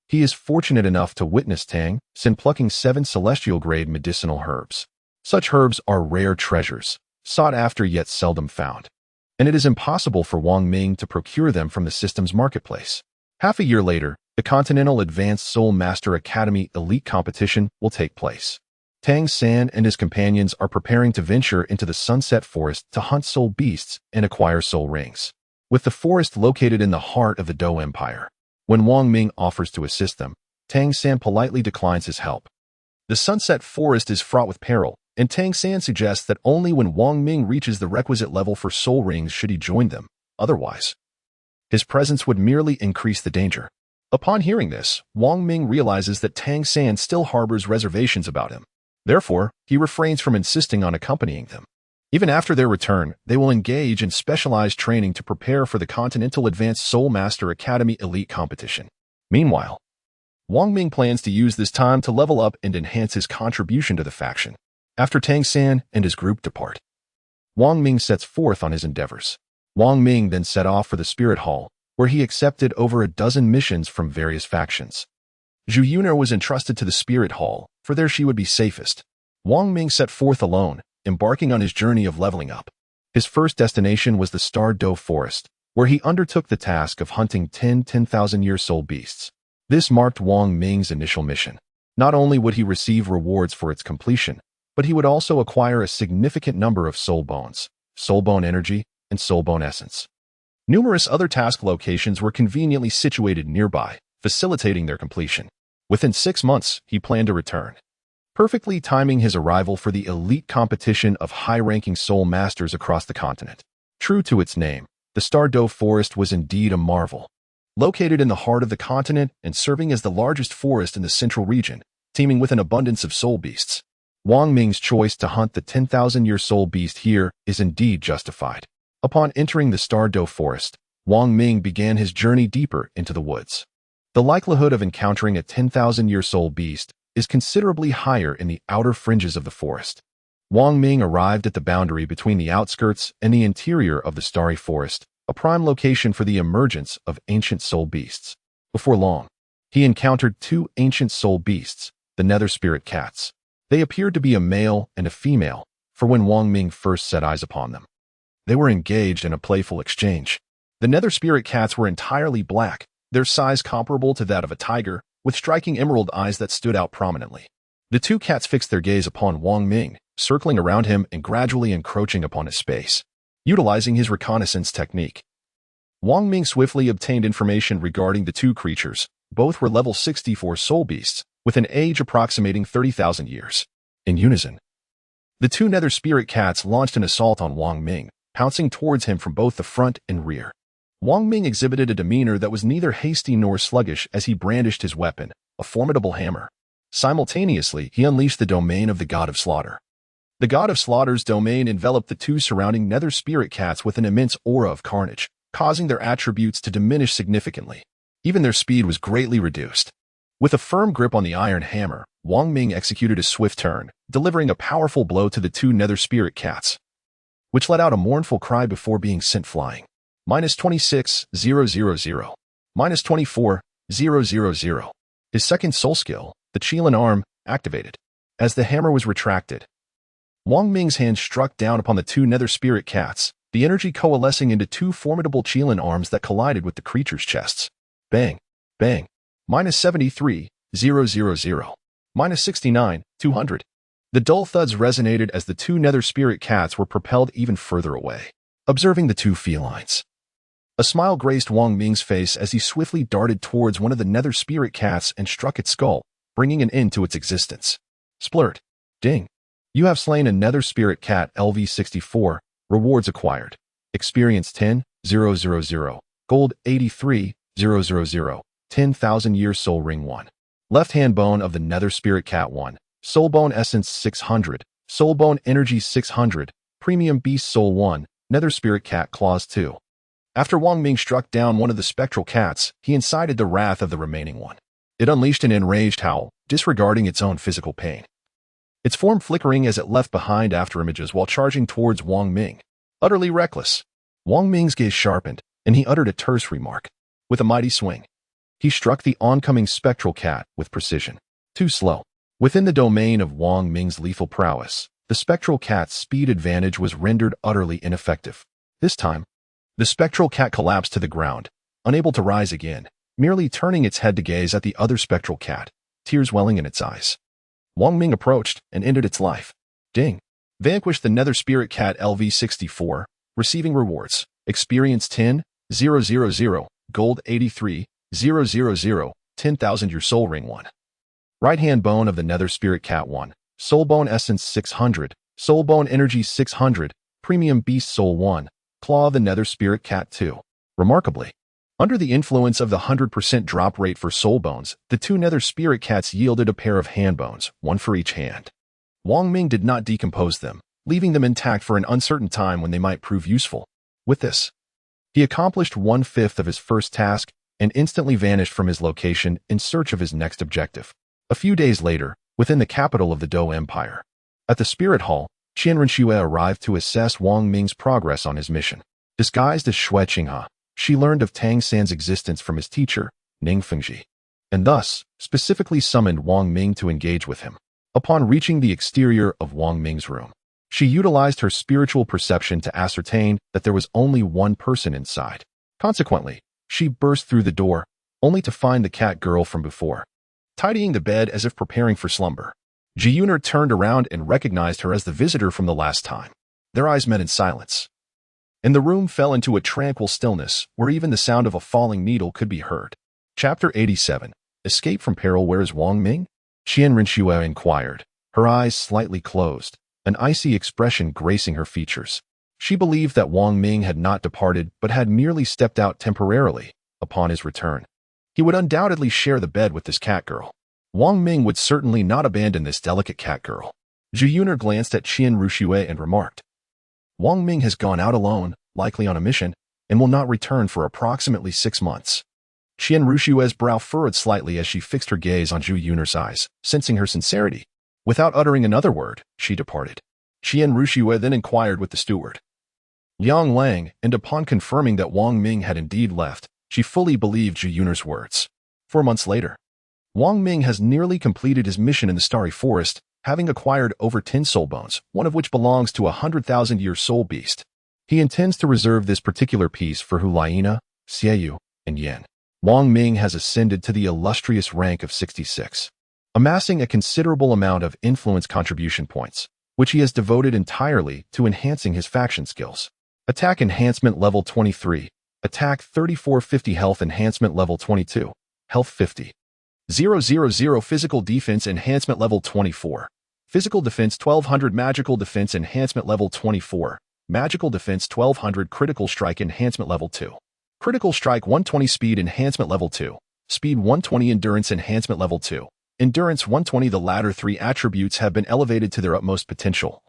he is fortunate enough to witness Tang San plucking 7 celestial-grade medicinal herbs. Such herbs are rare treasures, sought after yet seldom found, and it is impossible for Wang Ming to procure them from the system's marketplace. Half a year later, the Continental Advanced Soul Master Academy Elite Competition will take place. Tang San and his companions are preparing to venture into the Sunset Forest to hunt soul beasts and acquire soul rings. With the forest located in the heart of the Dou Empire, when Wang Ming offers to assist them, Tang San politely declines his help. The Sunset Forest is fraught with peril, and Tang San suggests that only when Wang Ming reaches the requisite level for soul rings should he join them, otherwise, his presence would merely increase the danger. Upon hearing this, Wang Ming realizes that Tang San still harbors reservations about him. Therefore, he refrains from insisting on accompanying them. Even after their return, they will engage in specialized training to prepare for the Continental Advanced Soul Master Academy Elite Competition. Meanwhile, Wang Ming plans to use this time to level up and enhance his contribution to the faction. After Tang San and his group depart, Wang Ming sets forth on his endeavors. Wang Ming then set off for the Spirit Hall, where he accepted over a dozen missions from various factions. Zhu Yuner was entrusted to the Spirit Hall, for there she would be safest. Wang Ming set forth alone, embarking on his journey of leveling up. His first destination was the Star Doe Forest, where he undertook the task of hunting 10 10,000-year soul beasts. This marked Wang Ming's initial mission. Not only would he receive rewards for its completion, but he would also acquire a significant number of soul bones, soul bone energy, and soul bone essence. Numerous other task locations were conveniently situated nearby, facilitating their completion. Within 6 months, he planned to return, perfectly timing his arrival for the elite competition of high-ranking soul masters across the continent. True to its name, the Star Doe Forest was indeed a marvel. Located in the heart of the continent and serving as the largest forest in the central region, teeming with an abundance of soul beasts, Wang Ming's choice to hunt the 10,000-year soul beast here is indeed justified. Upon entering the Star Doe Forest, Wang Ming began his journey deeper into the woods. The likelihood of encountering a 10,000-year soul beast is considerably higher in the outer fringes of the forest. Wang Ming arrived at the boundary between the outskirts and the interior of the Starry Forest, a prime location for the emergence of ancient soul beasts. Before long, he encountered 2 ancient soul beasts, the Nether Spirit Cats. They appeared to be a male and a female, for when Wang Ming first set eyes upon them, they were engaged in a playful exchange. The Nether Spirit Cats were entirely black, their size comparable to that of a tiger, with striking emerald eyes that stood out prominently. The 2 cats fixed their gaze upon Wang Ming, circling around him and gradually encroaching upon his space. Utilizing his reconnaissance technique, Wang Ming swiftly obtained information regarding the 2 creatures. Both were level 64 soul beasts, with an age approximating 30,000 years. In unison, the 2 Nether Spirit Cats launched an assault on Wang Ming, pouncing towards him from both the front and rear. Wang Ming exhibited a demeanor that was neither hasty nor sluggish as he brandished his weapon, a formidable hammer. Simultaneously, he unleashed the domain of the God of Slaughter. The God of Slaughter's domain enveloped the 2 surrounding Nether Spirit Cats with an immense aura of carnage, causing their attributes to diminish significantly. Even their speed was greatly reduced. With a firm grip on the iron hammer, Wang Ming executed a swift turn, delivering a powerful blow to the 2 Nether Spirit Cats, which let out a mournful cry before being sent flying. -26,000. -24,000. His second soul skill, the Qilin arm, activated. As the hammer was retracted, Wang Ming's hand struck down upon the 2 Nether Spirit Cats, the energy coalescing into 2 formidable Qilin arms that collided with the creature's chests. Bang! Bang! -73,000. -69,200. The dull thuds resonated as the 2 Nether Spirit Cats were propelled even further away. Observing the 2 felines, a smile graced Wang Ming's face as he swiftly darted towards one of the Nether Spirit Cats and struck its skull, bringing an end to its existence. Splurt! Ding! You have slain a nether spirit cat LV64. Rewards acquired. Experience 10,000. Gold 83,000. 10,000 years soul ring 1. Left hand bone of the nether spirit cat 1. Soul bone essence 600. Soul bone energy 600. Premium beast soul 1. Nether spirit cat claws 2. After Wang Ming struck down one of the spectral cats, he incited the wrath of the remaining one. It unleashed an enraged howl, disregarding its own physical pain. Its form flickering as it left behind afterimages while charging towards Wang Ming. Utterly reckless. Wang Ming's gaze sharpened, and he uttered a terse remark. With a mighty swing, he struck the oncoming spectral cat with precision. Too slow. Within the domain of Wang Ming's lethal prowess, the spectral cat's speed advantage was rendered utterly ineffective. This time, the spectral cat collapsed to the ground, unable to rise again, merely turning its head to gaze at the other spectral cat, tears welling in its eyes. Wang Ming approached and ended its life. Ding. Vanquished the nether spirit cat LV64, receiving rewards. Experience 10,000. Gold 83,000. 10,000 your soul ring 1. Right hand bone of the nether spirit cat 1. Soul bone essence 600. Soul bone energy 600. Premium beast soul 1. Claw of the nether spirit cat 2. Remarkably, under the influence of the 100% drop rate for soul bones, the 2 nether spirit cats yielded a pair of hand bones, 1 for each hand. Wang Ming did not decompose them, leaving them intact for an uncertain time when they might prove useful. With this, he accomplished 1/5 of his first task and instantly vanished from his location in search of his next objective. A few days later, within the capital of the Dou Empire, at the Spirit Hall, Qianrenxue arrived to assess Wang Ming's progress on his mission. Disguised as Xue Qinghe, she learned of Tang San's existence from his teacher, Ning Fengji, and thus specifically summoned Wang Ming to engage with him. Upon reaching the exterior of Wang Ming's room, she utilized her spiritual perception to ascertain that there was only one person inside. Consequently, she burst through the door, only to find the cat girl from before, tidying the bed as if preparing for slumber. Ji Meng turned around and recognized her as the visitor from the last time. Their eyes met in silence, and the room fell into a tranquil stillness where even the sound of a falling needle could be heard. Chapter 87. Escape from Peril. Where is Wang Ming? Qianrenxue inquired, her eyes slightly closed, an icy expression gracing her features. She believed that Wang Ming had not departed but had merely stepped out temporarily. Upon his return, he would undoubtedly share the bed with this cat girl. Wang Ming would certainly not abandon this delicate cat girl. Ji Meng glanced at Qianrenxue and remarked, Wang Ming has gone out alone, likely on a mission, and will not return for approximately 6 months. Qianrenxue's brow furrowed slightly as she fixed her gaze on Ji Meng's eyes, sensing her sincerity. Without uttering another word, she departed. Qianrenxue then inquired with the steward, Liang Lang, and upon confirming that Wang Ming had indeed left, she fully believed Ji Meng's words. 4 months later, Wang Ming has nearly completed his mission in the Starry Forest, having acquired over 10 soul bones, one of which belongs to a 100,000-year soul beast. He intends to reserve this particular piece for Hulaina, Xiaoyu, and Yan. Wang Ming has ascended to the illustrious rank of 66, amassing a considerable amount of influence contribution points, which he has devoted entirely to enhancing his faction skills. Attack enhancement level 23, attack 3450, health enhancement level 22, health 50. 000 physical defense enhancement level 24. Physical defense 1200, magical defense enhancement level 24. Magical defense 1200, critical strike enhancement level 2. Critical strike 120, speed enhancement level 2. Speed 120, endurance enhancement level 2. Endurance 120. The latter 3 attributes have been elevated to their utmost potential,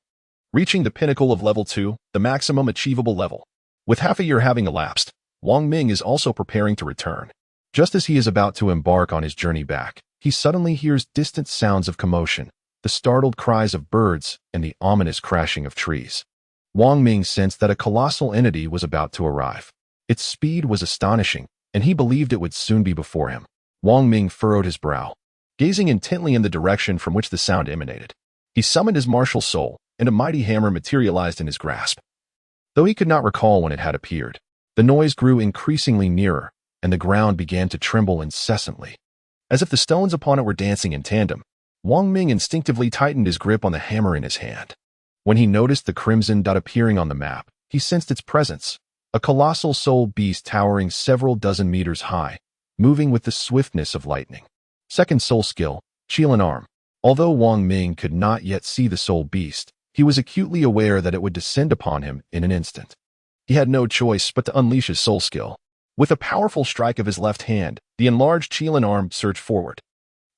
reaching the pinnacle of level 2, the maximum achievable level. With half a year having elapsed, Wang Ming is also preparing to return. Just as he is about to embark on his journey back, he suddenly hears distant sounds of commotion, the startled cries of birds, and the ominous crashing of trees. Wang Ming sensed that a colossal entity was about to arrive. Its speed was astonishing, and he believed it would soon be before him. Wang Ming furrowed his brow, gazing intently in the direction from which the sound emanated. He summoned his martial soul, and a mighty hammer materialized in his grasp. Though he could not recall when it had appeared, the noise grew increasingly nearer, and the ground began to tremble incessantly. As if the stones upon it were dancing in tandem, Wang Ming instinctively tightened his grip on the hammer in his hand. When he noticed the crimson dot appearing on the map, he sensed its presence, a colossal soul beast towering several dozen meters high, moving with the swiftness of lightning. Second soul skill, Qilin Arm. Although Wang Ming could not yet see the soul beast, he was acutely aware that it would descend upon him in an instant. He had no choice but to unleash his soul skill. With a powerful strike of his left hand, the enlarged Qilin arm surged forward.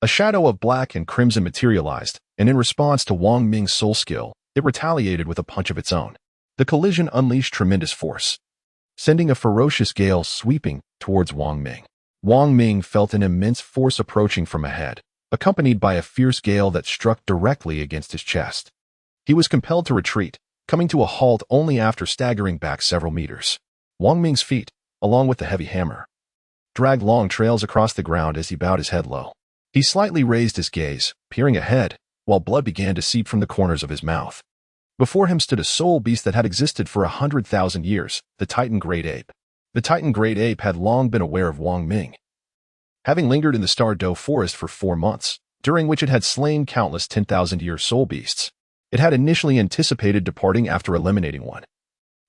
A shadow of black and crimson materialized, and in response to Wang Ming's soul skill, it retaliated with a punch of its own. The collision unleashed tremendous force, sending a ferocious gale sweeping towards Wang Ming. Wang Ming felt an immense force approaching from ahead, accompanied by a fierce gale that struck directly against his chest. He was compelled to retreat, coming to a halt only after staggering back several meters. Wang Ming's feet, along with the heavy hammer, dragged long trails across the ground as he bowed his head low. He slightly raised his gaze, peering ahead, while blood began to seep from the corners of his mouth. Before him stood a soul beast that had existed for 100,000 years, the Titan Great Ape. The Titan Great Ape had long been aware of Wang Ming, having lingered in the Douluo forest for 4 months, during which it had slain countless 10,000-year soul beasts. It had initially anticipated departing after eliminating one.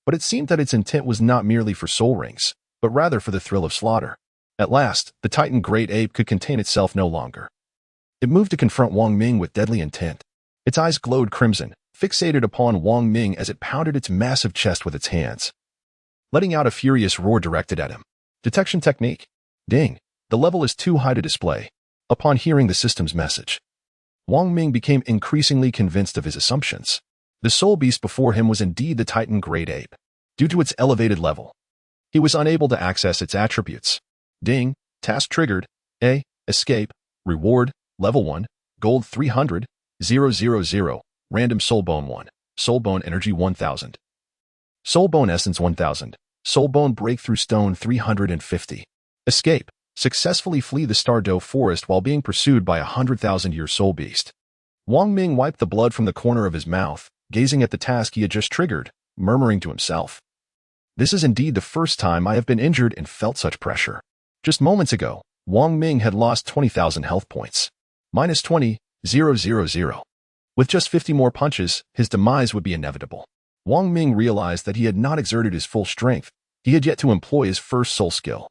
But it seemed that its intent was not merely for soul rings, but rather for the thrill of slaughter. At last, the Titan Great Ape could contain itself no longer. It moved to confront Wang Ming with deadly intent. Its eyes glowed crimson, fixated upon Wang Ming as it pounded its massive chest with its hands, letting out a furious roar directed at him. Detection technique. Ding. The level is too high to display. Upon hearing the system's message, Wang Ming became increasingly convinced of his assumptions. The soul beast before him was indeed the Titan Great Ape. Due to its elevated level, he was unable to access its attributes. Ding. Task triggered. A. Escape. Reward. Level 1. Gold 300. 000. Random Soulbone 1. Soulbone Energy 1000. Soulbone Essence 1000. Soulbone Breakthrough Stone 350. Escape. Successfully flee the Douluo forest while being pursued by a 100,000-year soul beast. Wang Ming wiped the blood from the corner of his mouth, gazing at the task he had just triggered, murmuring to himself, "This is indeed the first time I have been injured and felt such pressure." Just moments ago, Wang Ming had lost 20,000 health points. Minus 20,000. With just 50 more punches, his demise would be inevitable. Wang Ming realized that he had not exerted his full strength. He had yet to employ his first soul skill.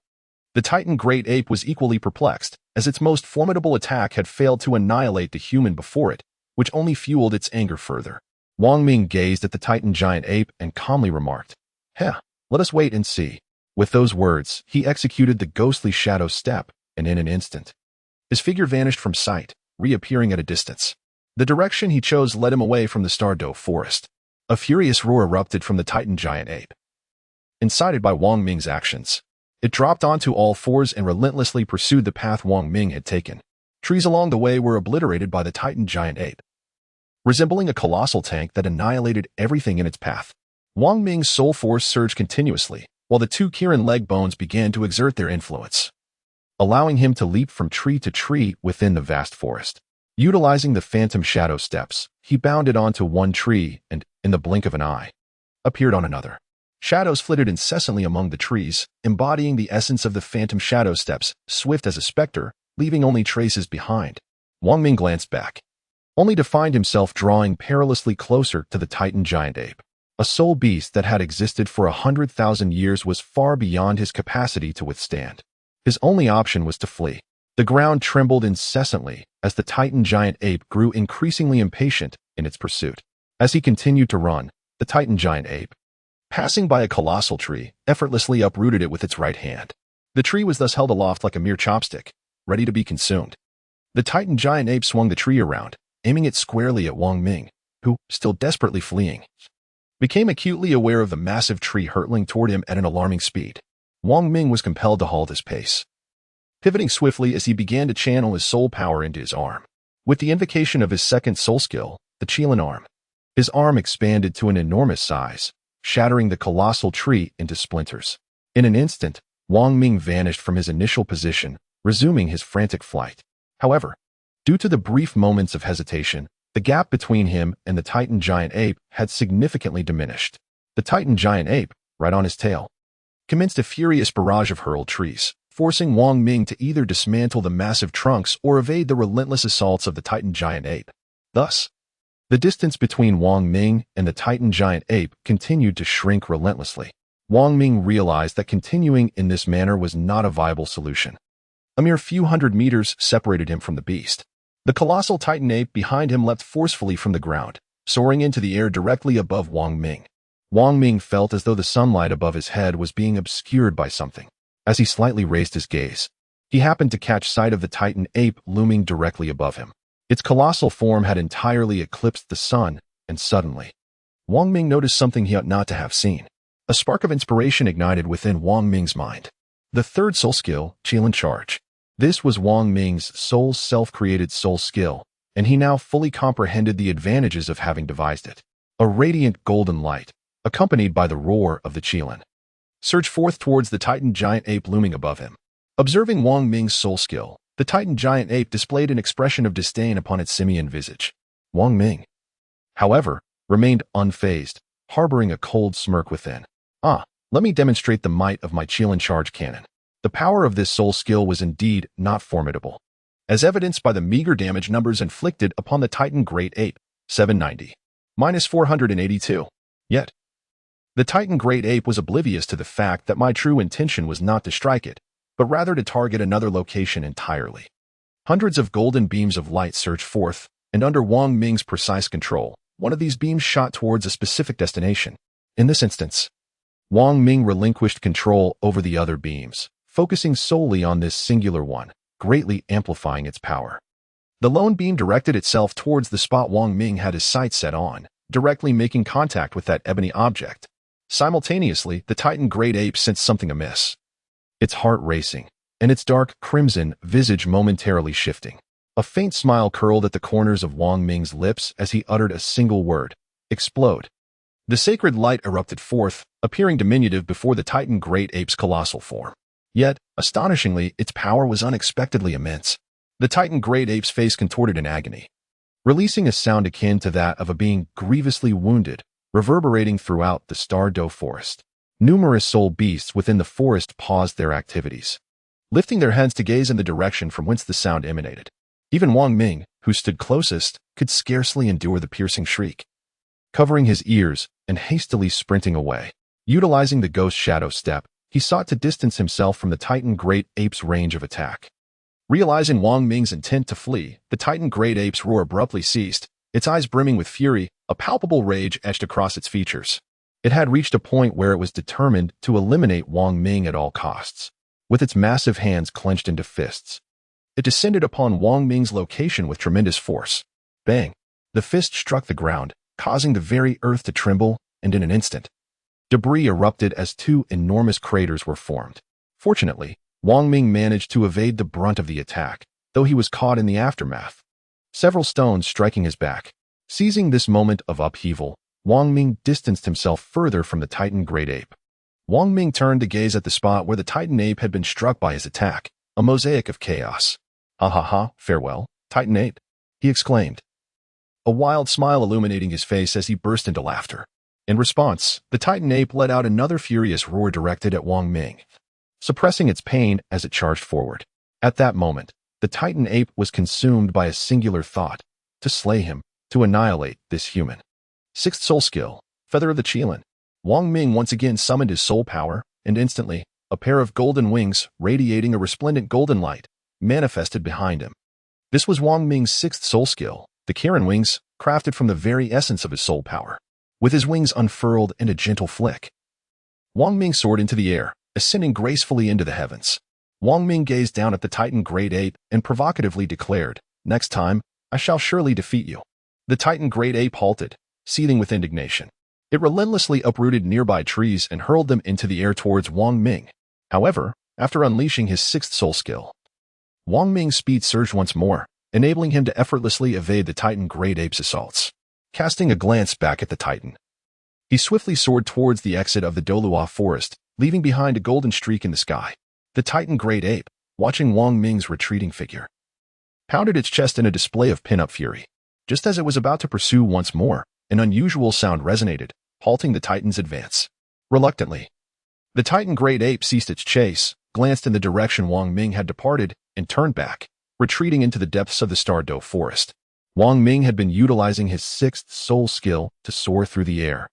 The Titan Great Ape was equally perplexed, as its most formidable attack had failed to annihilate the human before it, which only fueled its anger further. Wang Ming gazed at the Titan Giant Ape and calmly remarked, "Heh, let us wait and see." With those words, he executed the ghostly shadow step, and in an instant, his figure vanished from sight, reappearing at a distance. The direction he chose led him away from the Douluo forest. A furious roar erupted from the Titan Giant Ape. Incited by Wang Ming's actions, it dropped onto all fours and relentlessly pursued the path Wang Ming had taken. Trees along the way were obliterated by the Titan Giant Ape, resembling a colossal tank that annihilated everything in its path. Wang Ming's soul force surged continuously, while the 2 Kirin leg bones began to exert their influence, allowing him to leap from tree to tree within the vast forest. Utilizing the phantom shadow steps, he bounded onto one tree and, in the blink of an eye, appeared on another. Shadows flitted incessantly among the trees, embodying the essence of the phantom shadow steps, swift as a specter, leaving only traces behind. Wang Ming glanced back, only to find himself drawing perilously closer to the Titan Giant Ape. A soul beast that had existed for 100,000 years was far beyond his capacity to withstand. His only option was to flee. The ground trembled incessantly as the Titan Giant Ape grew increasingly impatient in its pursuit. As he continued to run, the Titan Giant Ape, passing by a colossal tree, effortlessly uprooted it with its right hand. The tree was thus held aloft like a mere chopstick, ready to be consumed. The Titan Giant Ape swung the tree around, aiming it squarely at Wang Ming, who, still desperately fleeing, became acutely aware of the massive tree hurtling toward him at an alarming speed. Wang Ming was compelled to halt his pace, pivoting swiftly as he began to channel his soul power into his arm. With the invocation of his second soul skill, the Qilin arm, his arm expanded to an enormous size, shattering the colossal tree into splinters. In an instant, Wang Ming vanished from his initial position, resuming his frantic flight. However, due to the brief moments of hesitation, the gap between him and the Titan Giant Ape had significantly diminished. The Titan Giant Ape, right on his tail, commenced a furious barrage of hurled trees, forcing Wang Ming to either dismantle the massive trunks or evade the relentless assaults of the Titan Giant Ape. Thus, the distance between Wang Ming and the Titan Giant Ape continued to shrink relentlessly. Wang Ming realized that continuing in this manner was not a viable solution. A mere few hundred meters separated him from the beast. The colossal titan ape behind him leapt forcefully from the ground, soaring into the air directly above Wang Ming. Wang Ming felt as though the sunlight above his head was being obscured by something. As he slightly raised his gaze, he happened to catch sight of the titan ape looming directly above him. Its colossal form had entirely eclipsed the sun, and suddenly, Wang Ming noticed something he ought not to have seen. A spark of inspiration ignited within Wang Ming's mind. The third soul skill, Qilin Charge. This was Wang Ming's soul's self-created soul skill, and he now fully comprehended the advantages of having devised it. A radiant golden light, accompanied by the roar of the Qilin, surged forth towards the titan giant ape looming above him. Observing Wang Ming's soul skill, the titan giant ape displayed an expression of disdain upon its simian visage. Wang Ming, however, remained unfazed, harboring a cold smirk within. Let me demonstrate the might of my Qilin Charge cannon. The power of this soul skill was indeed not formidable, as evidenced by the meager damage numbers inflicted upon the titan great ape, 790, minus 482. Yet, the titan great ape was oblivious to the fact that my true intention was not to strike it, but rather to target another location entirely. Hundreds of golden beams of light surged forth, and under Wang Ming's precise control, one of these beams shot towards a specific destination. In this instance, Wang Ming relinquished control over the other beams, focusing solely on this singular one, greatly amplifying its power. The lone beam directed itself towards the spot Wang Ming had his sights set on, directly making contact with that ebony object. Simultaneously, the titan great ape sensed something amiss. Its heart racing, and its dark, crimson visage momentarily shifting. A faint smile curled at the corners of Wang Ming's lips as he uttered a single word: explode. The sacred light erupted forth, appearing diminutive before the titan great ape's colossal form. Yet, astonishingly, its power was unexpectedly immense. The titan great ape's face contorted in agony, releasing a sound akin to that of a being grievously wounded, reverberating throughout the Douluo forest. Numerous soul beasts within the forest paused their activities, lifting their heads to gaze in the direction from whence the sound emanated. Even Wang Ming, who stood closest, could scarcely endure the piercing shriek. Covering his ears and hastily sprinting away, utilizing the ghost shadow step, he sought to distance himself from the titan great ape's range of attack. Realizing Wang Ming's intent to flee, the titan great ape's roar abruptly ceased, its eyes brimming with fury, a palpable rage etched across its features. It had reached a point where it was determined to eliminate Wang Ming at all costs. With its massive hands clenched into fists, it descended upon Wang Ming's location with tremendous force. Bang! The fist struck the ground, causing the very earth to tremble, and in an instant, debris erupted as two enormous craters were formed. Fortunately, Wang Ming managed to evade the brunt of the attack, though he was caught in the aftermath, several stones striking his back. Seizing this moment of upheaval, Wang Ming distanced himself further from the titan great ape. Wang Ming turned to gaze at the spot where the titan ape had been struck by his attack, a mosaic of chaos. "Ha ha ha, farewell, titan ape," he exclaimed, a wild smile illuminating his face as he burst into laughter. In response, the titan ape let out another furious roar directed at Wang Ming, suppressing its pain as it charged forward. At that moment, the titan ape was consumed by a singular thought: to slay him, to annihilate this human. Sixth soul skill, Feather of the Qilin. Wang Ming once again summoned his soul power, and instantly, a pair of golden wings, radiating a resplendent golden light, manifested behind him. This was Wang Ming's sixth soul skill, the Kirin wings, crafted from the very essence of his soul power. With his wings unfurled and a gentle flick, Wang Ming soared into the air, ascending gracefully into the heavens. Wang Ming gazed down at the titan great ape and provocatively declared, "Next time, I shall surely defeat you." The titan great ape halted, seething with indignation. It relentlessly uprooted nearby trees and hurled them into the air towards Wang Ming. However, after unleashing his sixth soul skill, Wang Ming's speed surged once more, enabling him to effortlessly evade the titan great ape's assaults. Casting a glance back at the titan, he swiftly soared towards the exit of the Douluo forest, leaving behind a golden streak in the sky. The titan great ape, watching Wang Ming's retreating figure, pounded its chest in a display of pin-up fury. Just as it was about to pursue once more, an unusual sound resonated, halting the titan's advance. Reluctantly, the titan great ape ceased its chase, glanced in the direction Wang Ming had departed, and turned back, retreating into the depths of the Douluo forest. Wang Ming had been utilizing his sixth soul skill to soar through the air,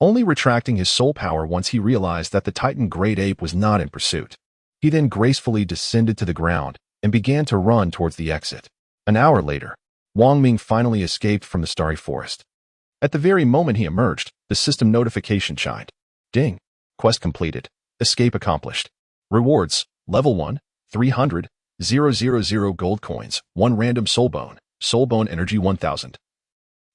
only retracting his soul power once he realized that the titan great ape was not in pursuit. He then gracefully descended to the ground and began to run towards the exit. An hour later, Wang Ming finally escaped from the starry forest. At the very moment he emerged, the system notification chimed. Ding. Quest completed. Escape accomplished. Rewards, level 1, 300, 000 gold coins, 1 random soul bone energy 1000.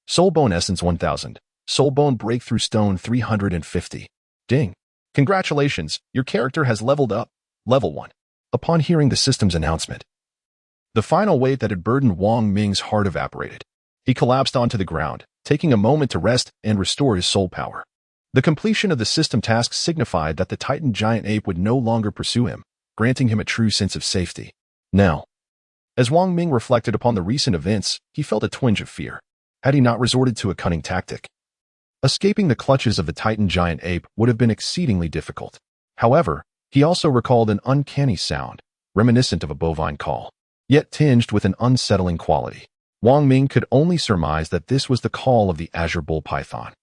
Soul bone essence 1000, soul bone breakthrough stone 350. Ding. Congratulations, your character has leveled up. Level 1. Upon hearing the system's announcement, the final weight that had burdened Wang Ming's heart evaporated. He collapsed onto the ground, taking a moment to rest and restore his soul power. The completion of the system task signified that the Titan giant ape would no longer pursue him, granting him a true sense of safety. Now, as Wang Ming reflected upon the recent events, he felt a twinge of fear. Had he not resorted to a cunning tactic, escaping the clutches of the Titan giant ape would have been exceedingly difficult. However, he also recalled an uncanny sound, reminiscent of a bovine call, yet tinged with an unsettling quality. Wang Ming could only surmise that this was the call of the azure bull python.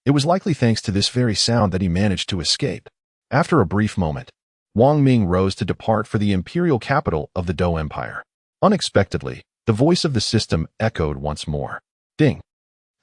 It was likely thanks to this very sound that he managed to escape. After a brief moment, Wang Ming rose to depart for the imperial capital of the Dou Empire. Unexpectedly, the voice of the system echoed once more. Ding.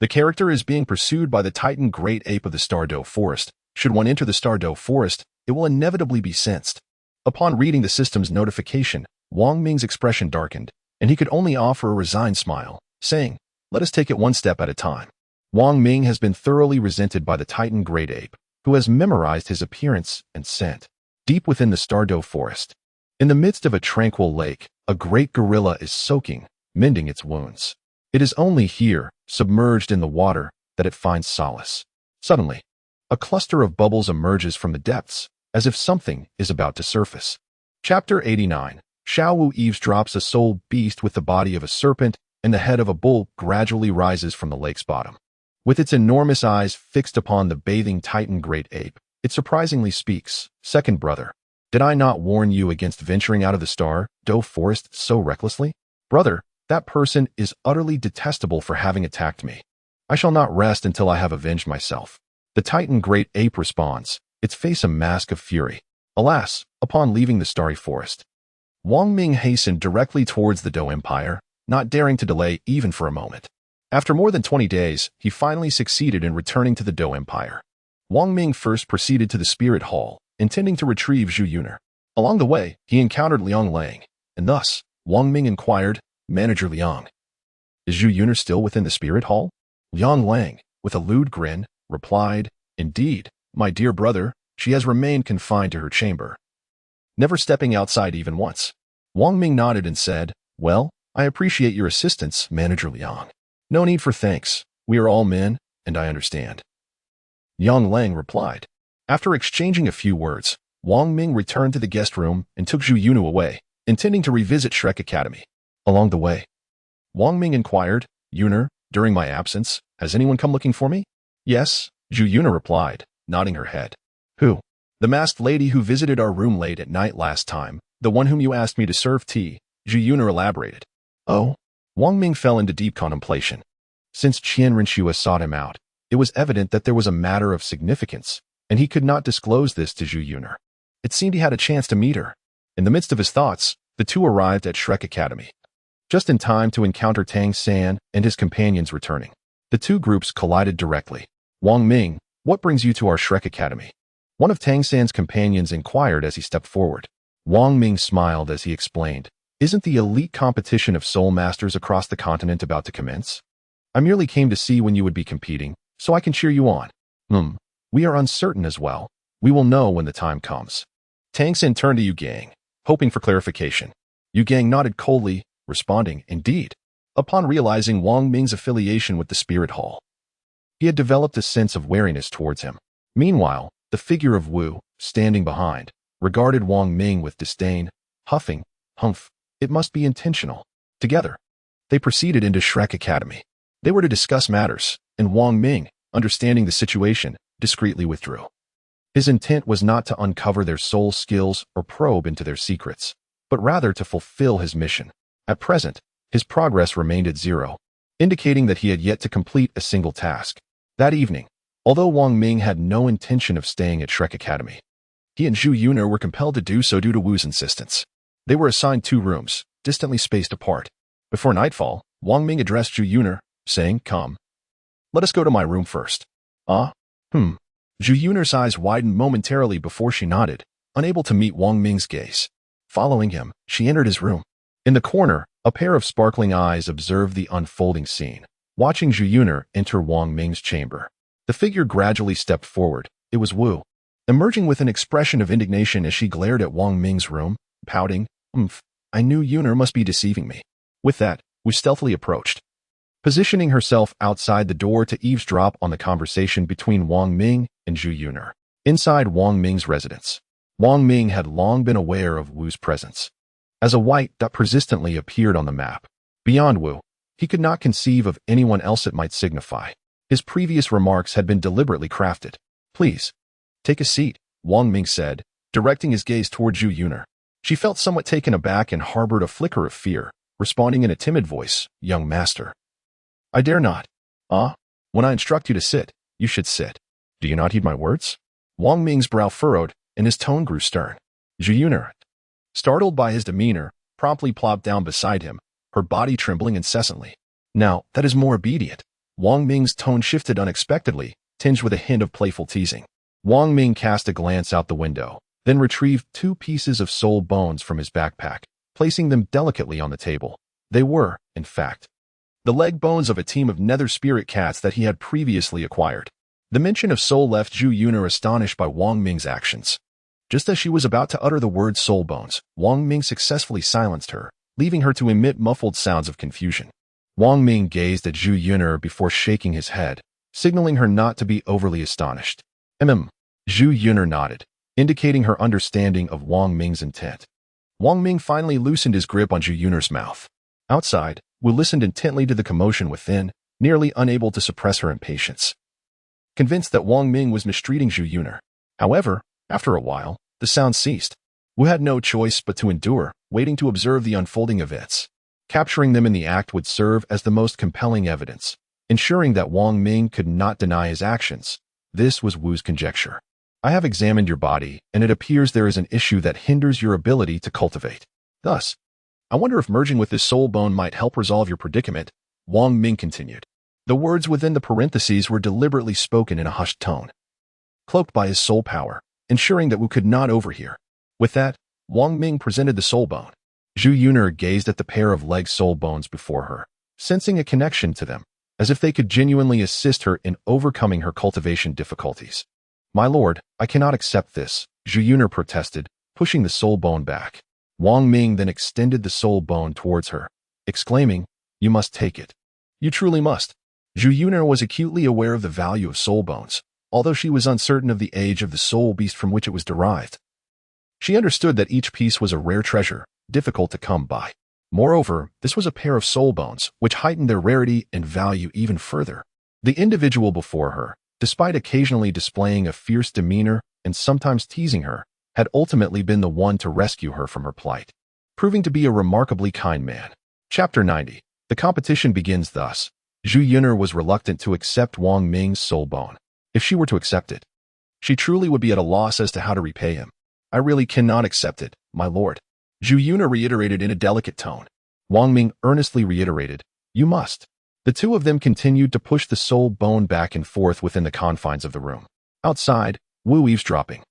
The character is being pursued by the Titan great ape of the Stardow Forest. Should one enter the Stardow Forest, it will inevitably be sensed. Upon reading the system's notification, Wang Ming's expression darkened, and he could only offer a resigned smile, saying, "Let us take it one step at a time." Wang Ming has been thoroughly resented by the Titan great ape, who has memorized his appearance and scent. Deep within the Stardow Forest, in the midst of a tranquil lake, a great gorilla is soaking, mending its wounds. It is only here, submerged in the water, that it finds solace. Suddenly, a cluster of bubbles emerges from the depths, as if something is about to surface. Chapter 89. Xiao Wu eavesdrops. A soul beast with the body of a serpent and the head of a bull gradually rises from the lake's bottom. With its enormous eyes fixed upon the bathing Titan great ape, it surprisingly speaks. "Second brother, did I not warn you against venturing out of the Stardow Forest so recklessly? Brother, that person is utterly detestable for having attacked me. I shall not rest until I have avenged myself." The Titan great ape responds, its face a mask of fury. Alas, upon leaving the starry forest, Wang Ming hastened directly towards the Dou Empire, not daring to delay even for a moment. After more than 20 days, he finally succeeded in returning to the Dou Empire. Wang Ming first proceeded to the Spirit Hall, intending to retrieve Zhu Yuner. Along the way, he encountered Liang Lang, and thus, Wang Ming inquired, "Manager Liang, is Zhu Yuner still within the Spirit Hall?" Liang Lang, with a lewd grin, replied, "Indeed, my dear brother, she has remained confined to her chamber, never stepping outside even once." Wang Ming nodded and said, "Well, I appreciate your assistance, Manager Liang. No need for thanks. We are all men, and I understand." Liang Lang replied. After exchanging a few words, Wang Ming returned to the guest room and took Zhu Yuner away, intending to revisit Shrek Academy. Along the way, Wang Ming inquired, "Yuner, during my absence, has anyone come looking for me?" "Yes," Zhu Yuner replied, nodding her head. "Who?" "The masked lady who visited our room late at night last time, the one whom you asked me to serve tea," Zhu Yuner elaborated. "Oh?" Wang Ming fell into deep contemplation. Since Qian Renshua sought him out, it was evident that there was a matter of significance, and he could not disclose this to Zhu Yuner. It seemed he had a chance to meet her. In the midst of his thoughts, the two arrived at Shrek Academy, just in time to encounter Tang San and his companions returning. The two groups collided directly. "Wang Ming, what brings you to our Shrek Academy?" one of Tang San's companions inquired as he stepped forward. Wang Ming smiled as he explained, "Isn't the elite competition of soul masters across the continent about to commence? I merely came to see when you would be competing, so I can cheer you on." We are uncertain as well. We will know when the time comes." Tang San turned to Yu Gang, hoping for clarification. Yu Gang nodded coldly, responding, "Indeed." Upon realizing Wang Ming's affiliation with the Spirit Hall, he had developed a sense of wariness towards him. Meanwhile, the figure of Wu, standing behind, regarded Wang Ming with disdain, huffing, "Humph, it must be intentional." Together, they proceeded into Shrek Academy. They were to discuss matters, and Wang Ming, understanding the situation, discreetly withdrew. His intent was not to uncover their soul skills or probe into their secrets, but rather to fulfill his mission. At present, his progress remained at 0, indicating that he had yet to complete a single task. That evening, although Wang Ming had no intention of staying at Shrek Academy, he and Zhu Yuner were compelled to do so due to Wu's insistence. They were assigned 2 rooms, distantly spaced apart. Before nightfall, Wang Ming addressed Zhu Yuner, saying, "Come. Let us go to my room first." Ah? Zhu Yuner's eyes widened momentarily before she nodded, unable to meet Wang Ming's gaze. Following him, she entered his room. In the corner, a pair of sparkling eyes observed the unfolding scene. Watching Zhu Yuner enter Wang Ming's chamber, the figure gradually stepped forward. It was Wu, emerging with an expression of indignation as she glared at Wang Ming's room, pouting, I knew Yuner must be deceiving me." With that, Wu stealthily approached, positioning herself outside the door to eavesdrop on the conversation between Wang Ming and Zhu Yuner. Inside Wang Ming's residence, Wang Ming had long been aware of Wu's presence, as a white dot persistently appeared on the map. Beyond Wu, he could not conceive of anyone else it might signify. His previous remarks had been deliberately crafted. "Please, take a seat," Wang Ming said, directing his gaze toward Zhu Yuner. She felt somewhat taken aback and harbored a flicker of fear, responding in a timid voice, "Young master, I dare not." When I instruct you to sit, you should sit. Do you not heed my words?" Wang Ming's brow furrowed, and his tone grew stern. Zhu Yuner, startled by his demeanor, promptly plopped down beside him, her body trembling incessantly. "Now, that is more obedient." Wang Ming's tone shifted unexpectedly, tinged with a hint of playful teasing. Wang Ming cast a glance out the window, then retrieved 2 pieces of soul bones from his backpack, placing them delicately on the table. They were, in fact, the leg bones of a team of nether spirit cats that he had previously acquired. The mention of soul left Zhu Yuner astonished by Wang Ming's actions. Just as she was about to utter the word soul bones, Wang Ming successfully silenced her, leaving her to emit muffled sounds of confusion. Wang Ming gazed at Zhu Yuner before shaking his head, signaling her not to be overly astonished. Zhu Yuner nodded, indicating her understanding of Wang Ming's intent. Wang Ming finally loosened his grip on Zhu Yuner's mouth. Outside, Wu listened intently to the commotion within, nearly unable to suppress her impatience, convinced that Wang Ming was mistreating Zhu Yuner. However, after a while, the sound ceased. Wu had no choice but to endure, waiting to observe the unfolding events. Capturing them in the act would serve as the most compelling evidence, ensuring that Wang Ming could not deny his actions. This was Wu's conjecture. "I have examined your body, and it appears there is an issue that hinders your ability to cultivate. Thus, I wonder if merging with this soul bone might help resolve your predicament," Wang Ming continued. The words within the parentheses were deliberately spoken in a hushed tone, cloaked by his soul power, ensuring that Wu could not overhear. With that, Wang Ming presented the soul bone. Zhu Yuner gazed at the pair of leg soul bones before her, sensing a connection to them, as if they could genuinely assist her in overcoming her cultivation difficulties. "My lord, I cannot accept this," Zhu Yuner protested, pushing the soul bone back. Wang Ming then extended the soul bone towards her, exclaiming, "You must take it. You truly must." Zhu Yuner was acutely aware of the value of soul bones, although she was uncertain of the age of the soul beast from which it was derived. She understood that each piece was a rare treasure, difficult to come by. Moreover, this was a pair of soul bones, which heightened their rarity and value even further. The individual before her, despite occasionally displaying a fierce demeanor and sometimes teasing her, had ultimately been the one to rescue her from her plight, proving to be a remarkably kind man. Chapter 90. The competition begins thus. Zhu Yuner was reluctant to accept Wang Ming's soul bone. If she were to accept it, she truly would be at a loss as to how to repay him. "I really cannot accept it, my lord," Zhu Yuner reiterated in a delicate tone. Wang Ming earnestly reiterated, "You must." The two of them continued to push the soul bone back and forth within the confines of the room. Outside, Wu, eavesdropping,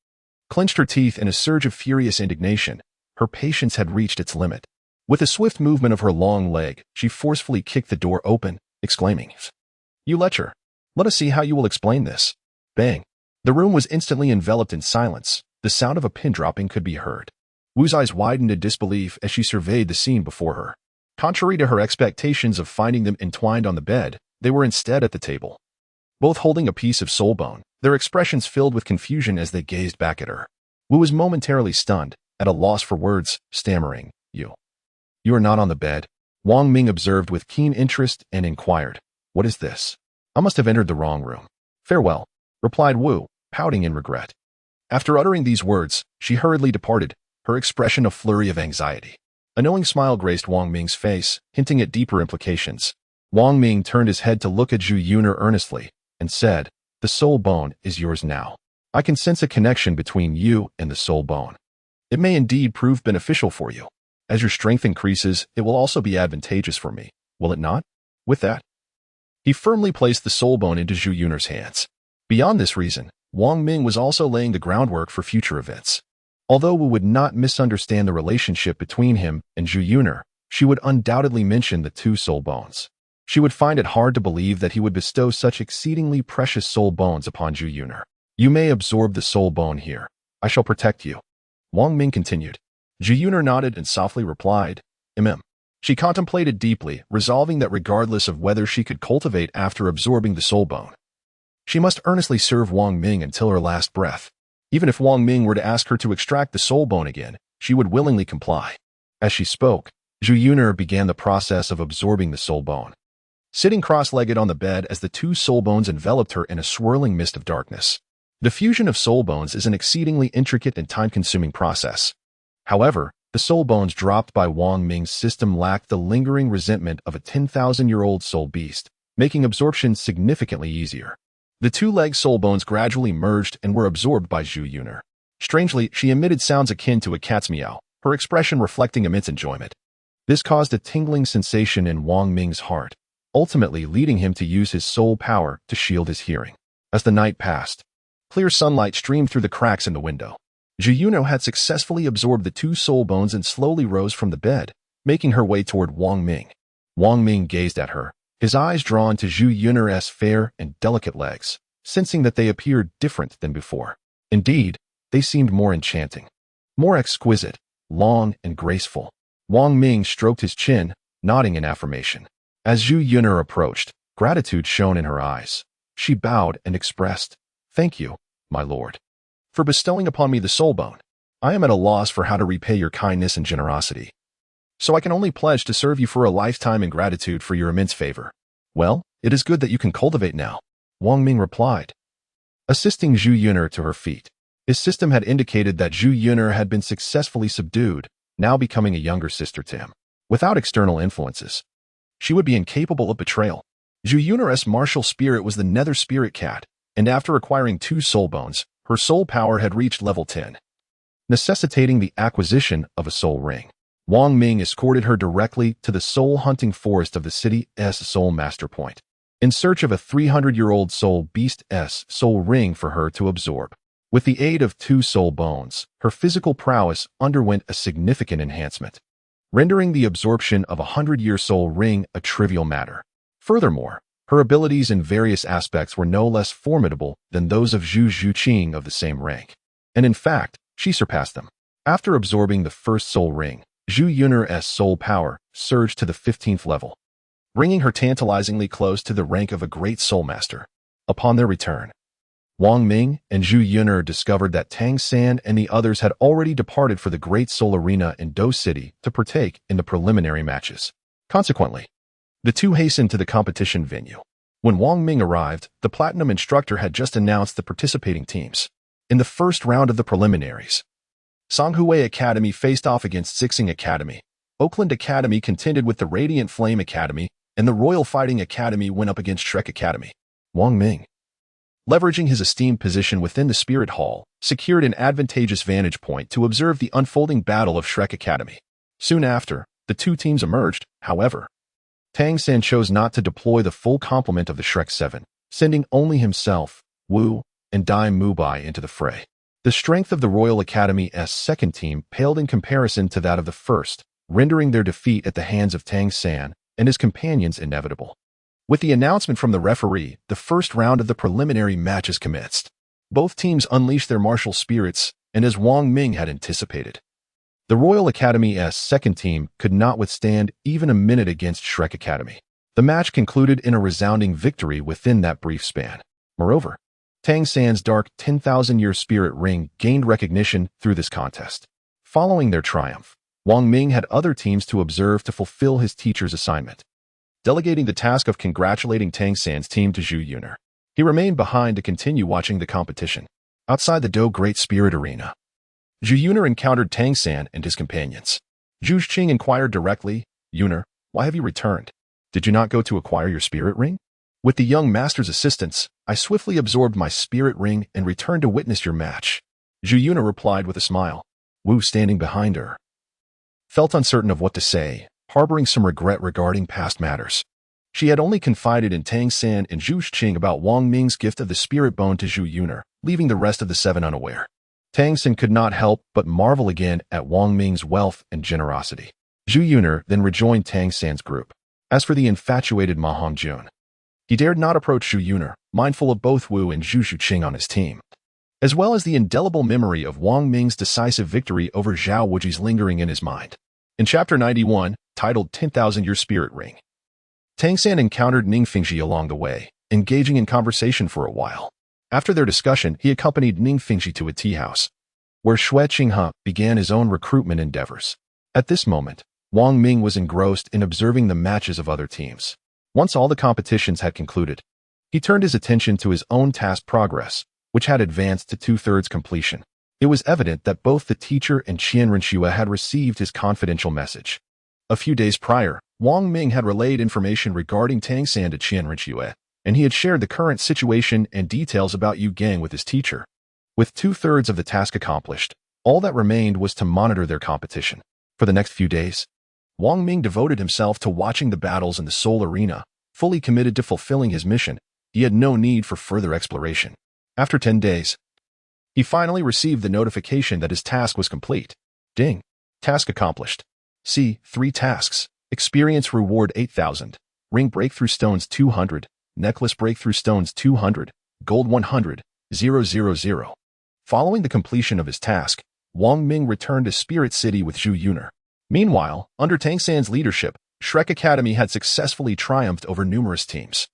clenched her teeth in a surge of furious indignation. Her patience had reached its limit. With a swift movement of her long leg, she forcefully kicked the door open, exclaiming, "You lecher! Let us see how you will explain this." Bang! The room was instantly enveloped in silence. The sound of a pin dropping could be heard. Wu's eyes widened in disbelief as she surveyed the scene before her. Contrary to her expectations of finding them entwined on the bed, they were instead at the table, both holding a piece of soul bone, their expressions filled with confusion as they gazed back at her. Wu was momentarily stunned, at a loss for words, stammering, You are not on the bed," Wang Ming observed with keen interest and inquired, "What is this? I must have entered the wrong room." "Farewell," replied Wu, pouting in regret. After uttering these words, she hurriedly departed, her expression a flurry of anxiety. A knowing smile graced Wang Ming's face, hinting at deeper implications. Wang Ming turned his head to look at Zhu Yuner earnestly, and said, "The soul bone is yours now. I can sense a connection between you and the soul bone. It may indeed prove beneficial for you." As your strength increases, it will also be advantageous for me, will it not? With that, he firmly placed the soul bone into Zhu Yun'er's hands. Beyond this reason, Wang Ming was also laying the groundwork for future events. Although Wu would not misunderstand the relationship between him and Zhu Yun'er, she would undoubtedly mention the two soul bones. She would find it hard to believe that he would bestow such exceedingly precious soul bones upon Zhu Yun'er. You may absorb the soul bone here. I shall protect you. Wang Ming continued. Zhu Yun'er nodded and softly replied, She contemplated deeply, resolving that regardless of whether she could cultivate after absorbing the soul bone, she must earnestly serve Wang Ming until her last breath. Even if Wang Ming were to ask her to extract the soul bone again, she would willingly comply. As she spoke, Zhu Yun'er began the process of absorbing the soul bone. Sitting cross-legged on the bed as the two soul bones enveloped her in a swirling mist of darkness. The fusion of soul bones is an exceedingly intricate and time-consuming process. However, the soul bones dropped by Wang Ming's system lacked the lingering resentment of a 10,000-year-old soul beast, making absorption significantly easier. The two-leg soul bones gradually merged and were absorbed by Zhu Yun'er. Strangely, she emitted sounds akin to a cat's meow, her expression reflecting immense enjoyment. This caused a tingling sensation in Wang Ming's heart, ultimately leading him to use his soul power to shield his hearing. As the night passed, clear sunlight streamed through the cracks in the window. Zhu Yun'er had successfully absorbed the two soul bones and slowly rose from the bed, making her way toward Wang Ming. Wang Ming gazed at her, his eyes drawn to Zhu Yun'er's fair and delicate legs, sensing that they appeared different than before. Indeed, they seemed more enchanting, more exquisite, long and graceful. Wang Ming stroked his chin, nodding in affirmation. As Zhu Yun'er approached, gratitude shone in her eyes. She bowed and expressed, "Thank you, my lord, for bestowing upon me the soul bone. I am at a loss for how to repay your kindness and generosity, so I can only pledge to serve you for a lifetime in gratitude for your immense favor." "Well, it is good that you can cultivate now," Wang Ming replied, assisting Zhu Yun'er to her feet. His system had indicated that Zhu Yun'er had been successfully subdued, now becoming a younger sister to him. Without external influences, she would be incapable of betrayal. Zhu Yun'er's martial spirit was the nether spirit cat, and after acquiring two soul bones, her soul power had reached level 10, necessitating the acquisition of a soul ring. Wang Ming escorted her directly to the soul-hunting forest of the city's soul master point, in search of a 300-year-old soul beast's soul ring for her to absorb. With the aid of two soul bones, her physical prowess underwent a significant enhancement, rendering the absorption of a 100-year soul ring a trivial matter. Furthermore, her abilities in various aspects were no less formidable than those of Zhu Zhuqing of the same rank. And in fact, she surpassed them. After absorbing the first soul ring, Zhu Yun'er's soul power surged to the 15th level, bringing her tantalizingly close to the rank of a great soul master. Upon their return, Wang Ming and Zhu Yun'er discovered that Tang San and the others had already departed for the Great Soul Arena in Do City to partake in the preliminary matches. Consequently, the two hastened to the competition venue. When Wang Ming arrived, the Platinum Instructor had just announced the participating teams. In the first round of the preliminaries, Songhui Academy faced off against Sixing Academy, Oakland Academy contended with the Radiant Flame Academy, and the Royal Fighting Academy went up against Shrek Academy. Wang Ming, leveraging his esteemed position within the Spirit Hall, secured an advantageous vantage point to observe the unfolding battle of Shrek Academy. Soon after, the two teams emerged, however. Tang San chose not to deploy the full complement of the Shrek 7, sending only himself, Wu, and Dai Mubai into the fray. The strength of the Royal Academy's second team paled in comparison to that of the first, rendering their defeat at the hands of Tang San and his companions inevitable. With the announcement from the referee, the first round of the preliminary matches commenced. Both teams unleashed their martial spirits, and as Wang Ming had anticipated, the Royal Academy's second team could not withstand even a minute against Shrek Academy. The match concluded in a resounding victory within that brief span. Moreover, Tang San's dark 10,000-year spirit ring gained recognition through this contest. Following their triumph, Wang Ming had other teams to observe to fulfill his teacher's assignment, delegating the task of congratulating Tang San's team to Zhu Yun'er. He remained behind to continue watching the competition. Outside the Do Great Spirit Arena, Zhu Yun'er encountered Tang San and his companions. Zhu Zhuqing inquired directly, "Yun'er, why have you returned? Did you not go to acquire your spirit ring?" "With the young master's assistance, I swiftly absorbed my spirit ring and returned to witness your match," Zhu Yun'er replied with a smile, Wu standing behind her, felt uncertain of what to say, harboring some regret regarding past matters. She had only confided in Tang San and Zhu Xing about Wang Ming's gift of the spirit bone to Zhu Yuner, leaving the rest of the seven unaware. Tang San could not help but marvel again at Wang Ming's wealth and generosity. Zhu Yuner then rejoined Tang San's group. As for the infatuated Ma Hongjun, he dared not approach Zhu Yuner, mindful of both Wu and Zhu Xuqing on his team, as well as the indelible memory of Wang Ming's decisive victory over Zhao Wuji's lingering in his mind. In Chapter 91, titled 10,000-Year Spirit Ring, Tang San encountered Ning Fingxi along the way, engaging in conversation for a while. After their discussion, he accompanied Ning Fingxi to a tea house, where Xue Qinghe began his own recruitment endeavors. At this moment, Wang Ming was engrossed in observing the matches of other teams. Once all the competitions had concluded, he turned his attention to his own task progress, which had advanced to two-thirds completion. It was evident that both the teacher and Qian Renxue had received his confidential message. A few days prior, Wang Ming had relayed information regarding Tang San to Qian Renxue, and he had shared the current situation and details about Yu Gang with his teacher. With two-thirds of the task accomplished, all that remained was to monitor their competition. For the next few days, Wang Ming devoted himself to watching the battles in the Soul Arena, fully committed to fulfilling his mission. He had no need for further exploration. After 10 days, he finally received the notification that his task was complete. Ding. Task accomplished. See, 3 tasks. Experience reward 8,000. Ring breakthrough stones 200. Necklace breakthrough stones 200. Gold 100. 000. Following the completion of his task, Wang Ming returned to Spirit City with Zhu Yuner. Meanwhile, under Tang San's leadership, Shrek Academy had successfully triumphed over numerous teams.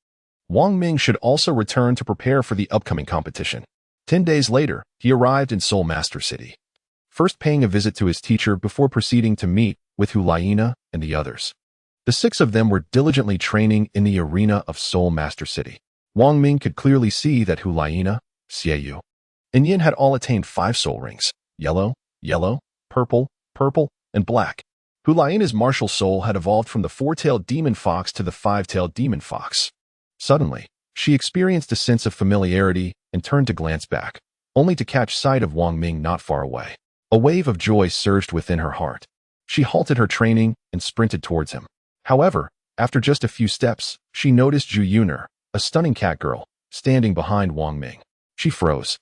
Wang Ming should also return to prepare for the upcoming competition. 10 days later, he arrived in Soul Master City, first paying a visit to his teacher before proceeding to meet with Hulaina and the others. The 6 of them were diligently training in the arena of Soul Master City. Wang Ming could clearly see that Hulaina, Xiaoyu, and Yin had all attained 5 soul rings: yellow, yellow, purple, purple, and black. Hulaina's martial soul had evolved from the 4-tailed demon fox to the 5-tailed demon fox. Suddenly, she experienced a sense of familiarity and turned to glance back, only to catch sight of Wang Ming not far away. A wave of joy surged within her heart. She halted her training and sprinted towards him. However, after just a few steps, she noticed Zhu Yuner, a stunning cat girl, standing behind Wang Ming. She froze,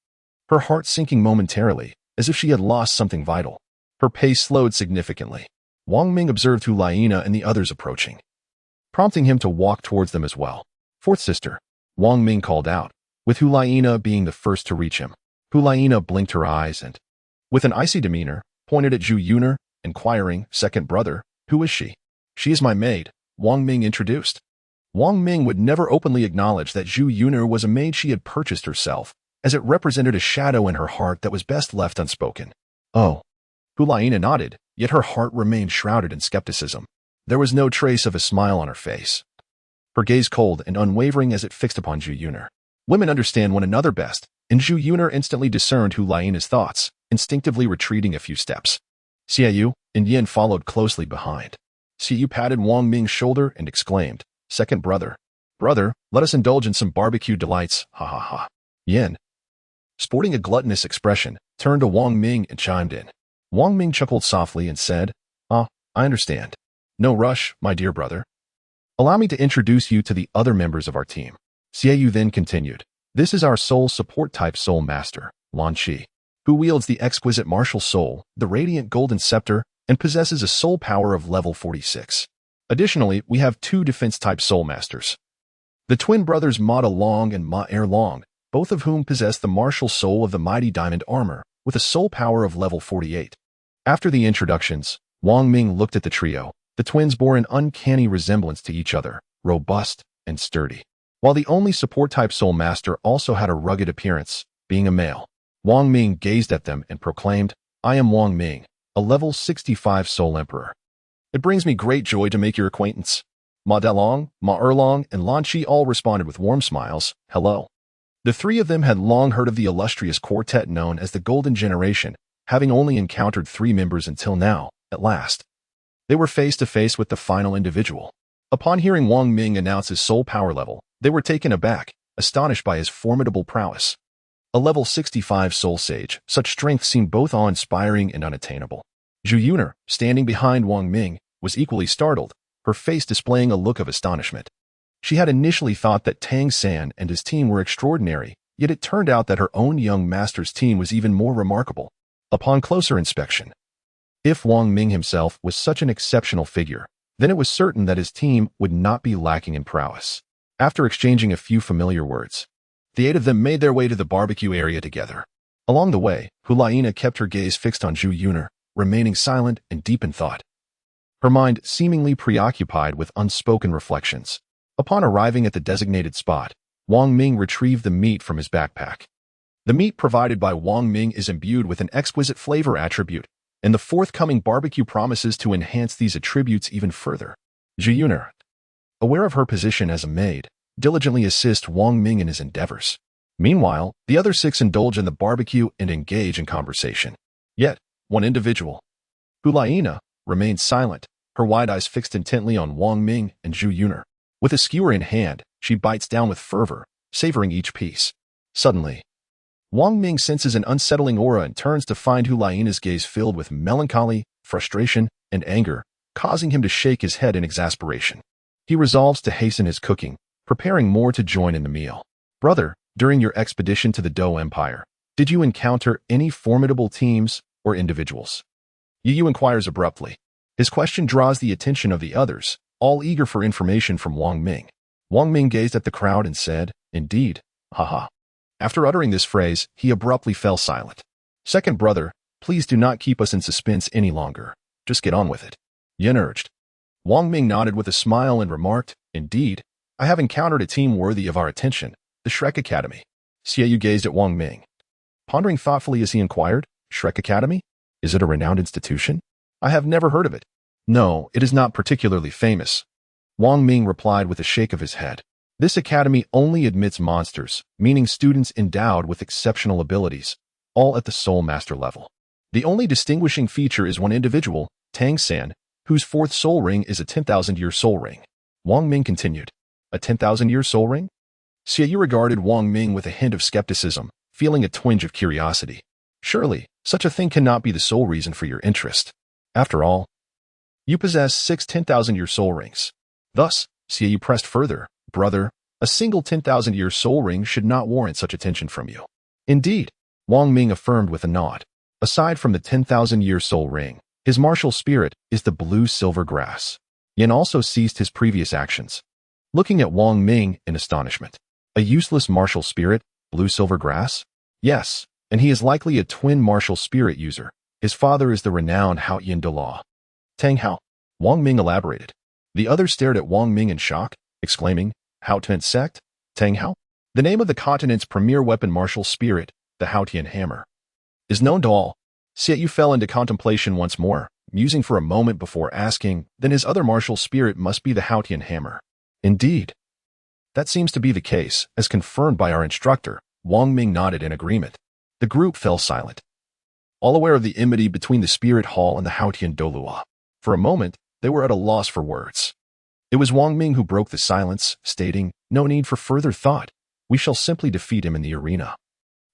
her heart sinking momentarily, as if she had lost something vital. Her pace slowed significantly. Wang Ming observed Hulaina and the others approaching, prompting him to walk towards them as well. "Fourth sister," Wang Ming called out, with Hulaina being the first to reach him. Hulaina blinked her eyes and, with an icy demeanor, pointed at Zhu Yuner, inquiring, "Second brother, who is she?" "She is my maid," Wang Ming introduced. Wang Ming would never openly acknowledge that Zhu Yuner was a maid she had purchased herself, as it represented a shadow in her heart that was best left unspoken. "Oh." Hulaina nodded, yet her heart remained shrouded in skepticism. There was no trace of a smile on her face, her gaze cold and unwavering as it fixed upon Zhu Yuner. Women understand one another best, and Zhu Yuner instantly discerned Hulaina's thoughts, instinctively retreating a few steps. Xiaoyu and Yin followed closely behind. Xiaoyu patted Wang Ming's shoulder and exclaimed, "Second brother. Brother, let us indulge in some barbecue delights, ha ha ha." Yin, sporting a gluttonous expression, turned to Wang Ming and chimed in. Wang Ming chuckled softly and said, "Ah, I understand. No rush, my dear brother. Allow me to introduce you to the other members of our team." Xiaoyu then continued, "This is our soul support type soul master, Lan Qi, who wields the exquisite martial soul, the radiant golden scepter, and possesses a soul power of level 46. Additionally, we have 2 defense type soul masters, the twin brothers Ma De Long and Ma Er Long, both of whom possess the martial soul of the mighty diamond armor, with a soul power of level 48. After the introductions, Wang Ming looked at the trio. The twins bore an uncanny resemblance to each other, robust and sturdy. While the only support-type soul master also had a rugged appearance, being a male. Wang Ming gazed at them and proclaimed, "I am Wang Ming, a level 65 soul emperor. It brings me great joy to make your acquaintance." Ma Delong, Ma Erlong, and Lan Qi all responded with warm smiles, "Hello." The 3 of them had long heard of the illustrious quartet known as the Golden Generation, having only encountered 3 members until now. At last, they were face to face with the final individual. Upon hearing Wang Ming announce his soul power level, they were taken aback, astonished by his formidable prowess. A level 65 soul sage, such strength seemed both awe-inspiring and unattainable. Zhu Yuner, standing behind Wang Ming, was equally startled, her face displaying a look of astonishment. She had initially thought that Tang San and his team were extraordinary, yet it turned out that her own young master's team was even more remarkable. Upon closer inspection, if Wang Ming himself was such an exceptional figure, then it was certain that his team would not be lacking in prowess. After exchanging a few familiar words, the 8 of them made their way to the barbecue area together. Along the way, Hulaina kept her gaze fixed on Zhu Yuner, remaining silent and deep in thought, her mind seemingly preoccupied with unspoken reflections. Upon arriving at the designated spot, Wang Ming retrieved the meat from his backpack. The meat provided by Wang Ming is imbued with an exquisite flavor attribute, and the forthcoming barbecue promises to enhance these attributes even further. Zhu Yuner, aware of her position as a maid, diligently assists Wang Ming in his endeavors. Meanwhile, the other 6 indulge in the barbecue and engage in conversation. Yet, one individual, Hulaina, remained silent, her wide eyes fixed intently on Wang Ming and Zhu Yuner. With a skewer in hand, she bites down with fervor, savoring each piece. Suddenly, Wang Ming senses an unsettling aura and turns to find Hulaina's gaze filled with melancholy, frustration, and anger, causing him to shake his head in exasperation. He resolves to hasten his cooking, preparing more to join in the meal. Brother, during your expedition to the Dou Empire, did you encounter any formidable teams or individuals? Yu inquires abruptly. His question draws the attention of the others, all eager for information from Wang Ming. Wang Ming gazed at the crowd and said, "Indeed, haha." After uttering this phrase, he abruptly fell silent. "Second brother, please do not keep us in suspense any longer. Just get on with it," Yin urged. Wang Ming nodded with a smile and remarked, "Indeed, I have encountered a team worthy of our attention, the Shrek Academy." Xiaoyu gazed at Wang Ming, pondering thoughtfully as he inquired, "Shrek Academy? Is it a renowned institution? I have never heard of it." "No, it is not particularly famous," Wang Ming replied with a shake of his head. "This academy only admits monsters, meaning students endowed with exceptional abilities, all at the Soul Master level. The only distinguishing feature is one individual, Tang San, whose 4th soul ring is a 10,000-year soul ring." Wang Ming continued, "A 10,000-year soul ring?" Xiaoyu regarded Wang Ming with a hint of skepticism, feeling a twinge of curiosity. "Surely, such a thing cannot be the sole reason for your interest. After all, you possess 6 10,000-year soul rings." Thus, Xiaoyu pressed further, "Brother, a single 10,000-year soul ring should not warrant such attention from you." "Indeed," Wang Ming affirmed with a nod. "Aside from the 10,000-year soul ring, his martial spirit is the blue-silver grass." Yin also ceased his previous actions, looking at Wang Ming in astonishment. "A useless martial spirit, blue-silver grass?" "Yes, and he is likely a twin martial spirit user. His father is the renowned Hao Yin Douluo. Tang Hao," Wang Ming elaborated. The others stared at Wang Ming in shock, exclaiming, "Haotian sect? Tang Hao?" The name of the continent's premier weapon martial spirit, the Haotian hammer, is known to all. Xiaoyu fell into contemplation once more, musing for a moment before asking, "Then his other martial spirit must be the Haotian hammer." "Indeed. That seems to be the case, as confirmed by our instructor." Wang Ming nodded in agreement. The group fell silent, all aware of the enmity between the Spirit Hall and the Haotian Douluo. For a moment, they were at a loss for words. It was Wang Ming who broke the silence, stating, "No need for further thought. We shall simply defeat him in the arena,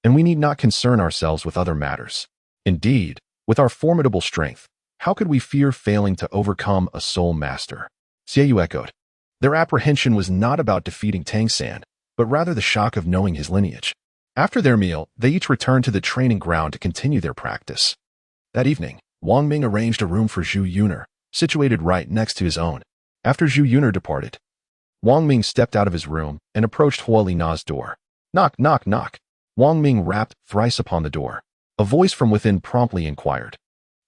and we need not concern ourselves with other matters. Indeed, with our formidable strength, how could we fear failing to overcome a soul master?" Xiaoyu echoed. Their apprehension was not about defeating Tang San, but rather the shock of knowing his lineage. After their meal, they each returned to the training ground to continue their practice. That evening, Wang Ming arranged a room for Zhu Yuner, situated right next to his own. After Zhu Yuner departed, Wang Ming stepped out of his room and approached Huoli Na's door. "Knock, knock, knock." Wang Ming rapped thrice upon the door. A voice from within promptly inquired,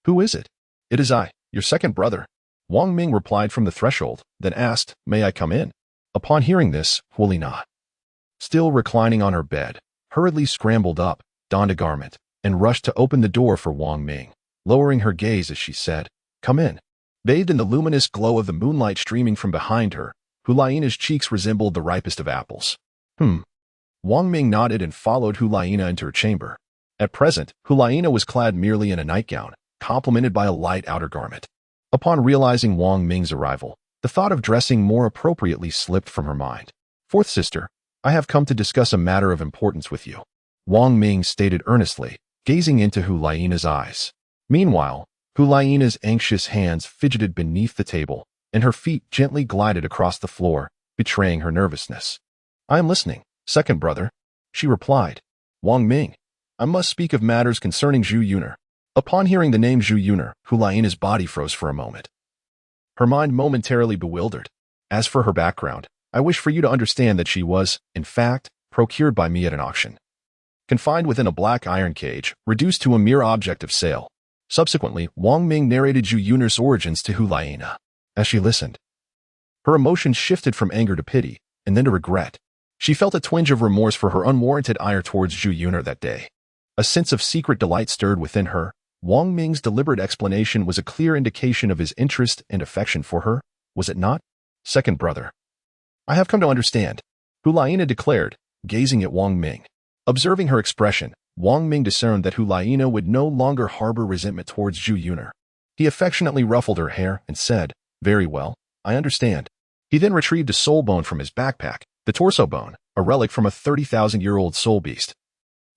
"Who is it?" "It is I, your second brother," Wang Ming replied from the threshold, then asked, "May I come in?" Upon hearing this, Huoli Na, still reclining on her bed, hurriedly scrambled up, donned a garment, and rushed to open the door for Wang Ming, lowering her gaze as she said, "Come in." Bathed in the luminous glow of the moonlight streaming from behind her, Hulaina's cheeks resembled the ripest of apples. Wang Ming nodded and followed Hulaina into her chamber. At present, Hulaina was clad merely in a nightgown, complemented by a light outer garment. Upon realizing Wang Ming's arrival, the thought of dressing more appropriately slipped from her mind. "Fourth sister, I have come to discuss a matter of importance with you," Wang Ming stated earnestly, gazing into Hulaina's eyes. Meanwhile, Hulaina's anxious hands fidgeted beneath the table, and her feet gently glided across the floor, betraying her nervousness. I am listening, second brother, she replied. Wang Ming, I must speak of matters concerning Zhu Yuner. Upon hearing the name Zhu Yuner, Hulaina's body froze for a moment. Her mind momentarily bewildered. As for her background, I wish for you to understand that she was, in fact, procured by me at an auction. Confined within a black iron cage, reduced to a mere object of sale. Subsequently, Wang Ming narrated Zhu Yuner's origins to Hulaina. As she listened, her emotions shifted from anger to pity, and then to regret. She felt a twinge of remorse for her unwarranted ire towards Zhu Yuner that day. A sense of secret delight stirred within her. Wang Ming's deliberate explanation was a clear indication of his interest and affection for her, was it not? Second brother. I have come to understand, Hulaina declared, gazing at Wang Ming. Observing her expression, Wang Ming discerned that Hulaina would no longer harbor resentment towards Zhu Yuner. He affectionately ruffled her hair and said, very well, I understand. He then retrieved a soul bone from his backpack, the torso bone, a relic from a 30,000-year-old soul beast.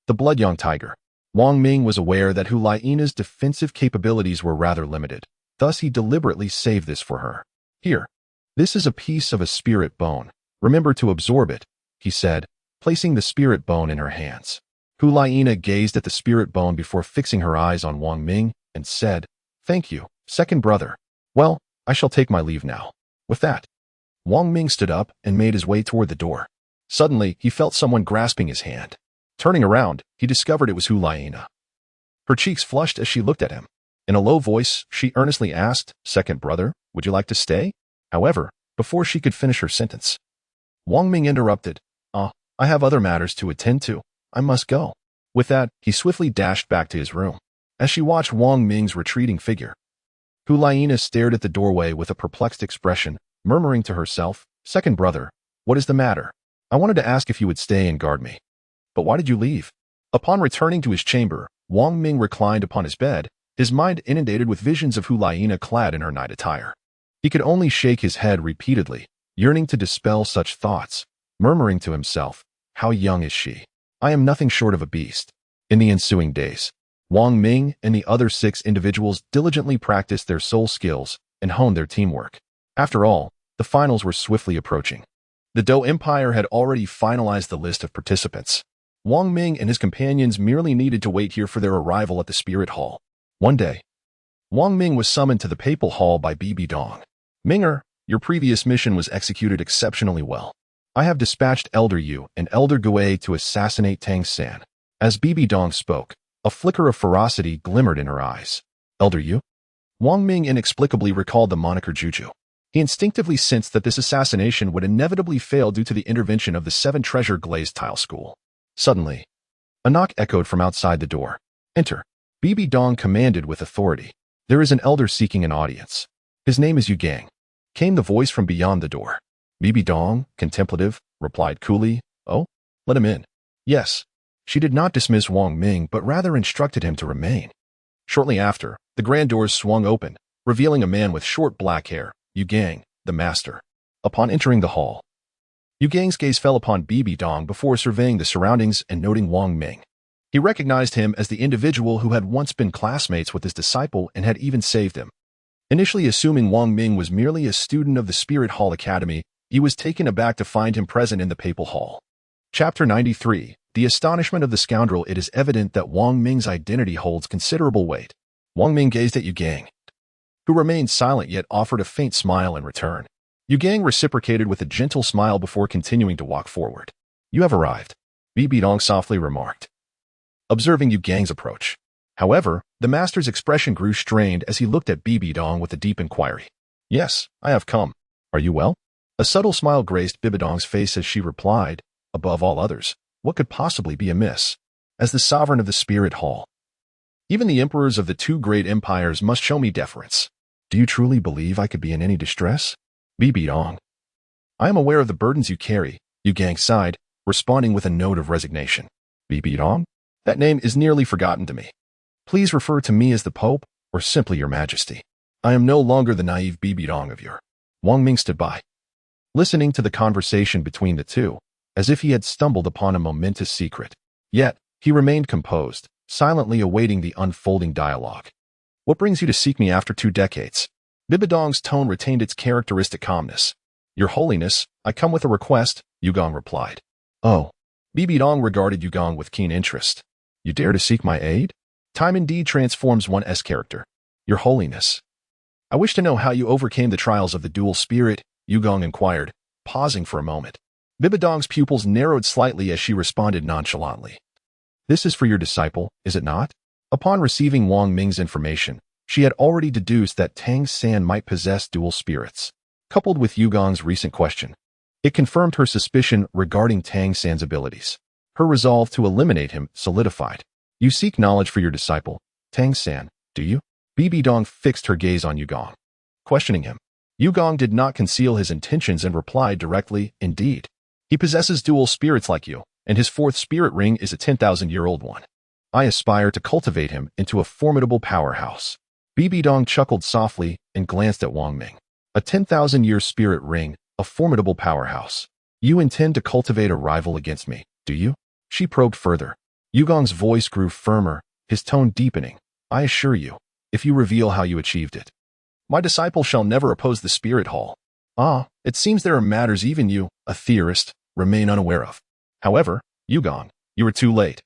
The Blood-Yang tiger. Wang Ming was aware that Hulaina's defensive capabilities were rather limited, thus he deliberately saved this for her. Here, this is a piece of a spirit bone. Remember to absorb it, he said, placing the spirit bone in her hands. Hulaina gazed at the spirit bone before fixing her eyes on Wang Ming and said, thank you, second brother. Well, I shall take my leave now. With that, Wang Ming stood up and made his way toward the door. Suddenly, he felt someone grasping his hand. Turning around, he discovered it was Hulaina. Her cheeks flushed as she looked at him. In a low voice, she earnestly asked, second brother, would you like to stay? However, before she could finish her sentence, Wang Ming interrupted, I have other matters to attend to. I must go. With that, he swiftly dashed back to his room. As she watched Wang Ming's retreating figure, Hulaina stared at the doorway with a perplexed expression, murmuring to herself, second brother, what is the matter? I wanted to ask if you would stay and guard me. But why did you leave? Upon returning to his chamber, Wang Ming reclined upon his bed, his mind inundated with visions of Hulaina clad in her night attire. He could only shake his head repeatedly, yearning to dispel such thoughts, murmuring to himself, how young is she? I am nothing short of a beast. In the ensuing days, Wang Ming and the other 6 individuals diligently practiced their soul skills and honed their teamwork. After all, the finals were swiftly approaching. The Dou Empire had already finalized the list of participants. Wang Ming and his companions merely needed to wait here for their arrival at the Spirit Hall. One day, Wang Ming was summoned to the Papal Hall by Bibi Dong. Minger, your previous mission was executed exceptionally well. I have dispatched Elder Yu and Elder Gui to assassinate Tang San. As Bibi Dong spoke, a flicker of ferocity glimmered in her eyes. Elder Yu? Wang Ming inexplicably recalled the moniker Juju. He instinctively sensed that this assassination would inevitably fail due to the intervention of the 7 Treasure Glazed Tile School. Suddenly, a knock echoed from outside the door. Enter. Bibi Dong commanded with authority. There is an elder seeking an audience. His name is Yu Gang. Came the voice from beyond the door. Bibi Dong, contemplative, replied coolly, oh, let him in. Yes. She did not dismiss Wang Ming, but rather instructed him to remain. Shortly after, the grand doors swung open, revealing a man with short black hair, Yu Gang, the master. Upon entering the hall, Yu Gang's gaze fell upon Bibi Dong before surveying the surroundings and noting Wang Ming. He recognized him as the individual who had once been classmates with his disciple and had even saved him. Initially assuming Wang Ming was merely a student of the Spirit Hall Academy, he was taken aback to find him present in the Papal Hall. Chapter 93. The astonishment of the scoundrel. It is evident that Wang Ming's identity holds considerable weight. Wang Ming gazed at Yu Gang, who remained silent yet offered a faint smile in return. Yu Gang reciprocated with a gentle smile before continuing to walk forward. You have arrived, Bibi Dong softly remarked, observing Yu Gang's approach. However, the master's expression grew strained as he looked at Bibi Dong with a deep inquiry. Yes, I have come. Are you well? A subtle smile graced Bibi Dong's face as she replied, above all others, what could possibly be amiss? As the sovereign of the Spirit Hall, even the emperors of the 2 great empires must show me deference. Do you truly believe I could be in any distress? Bibi Dong. I am aware of the burdens you carry, Yu Gang sighed, responding with a note of resignation. Bibi Dong? That name is nearly forgotten to me. Please refer to me as the Pope, or simply Your Majesty. I am no longer the naive Bibi Dong of your. Wang Ming stood by, listening to the conversation between the two, as if he had stumbled upon a momentous secret. Yet, he remained composed, silently awaiting the unfolding dialogue. What brings you to seek me after 2 decades? Bibidong's tone retained its characteristic calmness. Your Holiness, I come with a request, Yugong replied. Oh. Bibidong regarded Yugong with keen interest. You dare to seek my aid? Time indeed transforms one's character. Your Holiness. I wish to know how you overcame the trials of the dual spirit, Yugong inquired, pausing for a moment. Bibidong's pupils narrowed slightly as she responded nonchalantly. This is for your disciple, is it not? Upon receiving Wang Ming's information, she had already deduced that Tang San might possess dual spirits. Coupled with Yugong's recent question, it confirmed her suspicion regarding Tang San's abilities. Her resolve to eliminate him solidified. You seek knowledge for your disciple, Tang San, do you? Bibidong fixed her gaze on Yugong, questioning him. Yugong did not conceal his intentions and replied directly, indeed. He possesses dual spirits like you, and his 4th spirit ring is a 10,000-year-old one. I aspire to cultivate him into a formidable powerhouse. Bibidong chuckled softly and glanced at Wang Ming. A 10,000-year spirit ring, a formidable powerhouse. You intend to cultivate a rival against me, do you? She probed further. Yugong's voice grew firmer, his tone deepening. I assure you, if you reveal how you achieved it, my disciple shall never oppose the spirit hall. Ah, it seems there are matters even you, a theorist, remain unaware of. However, Yugong, you are too late.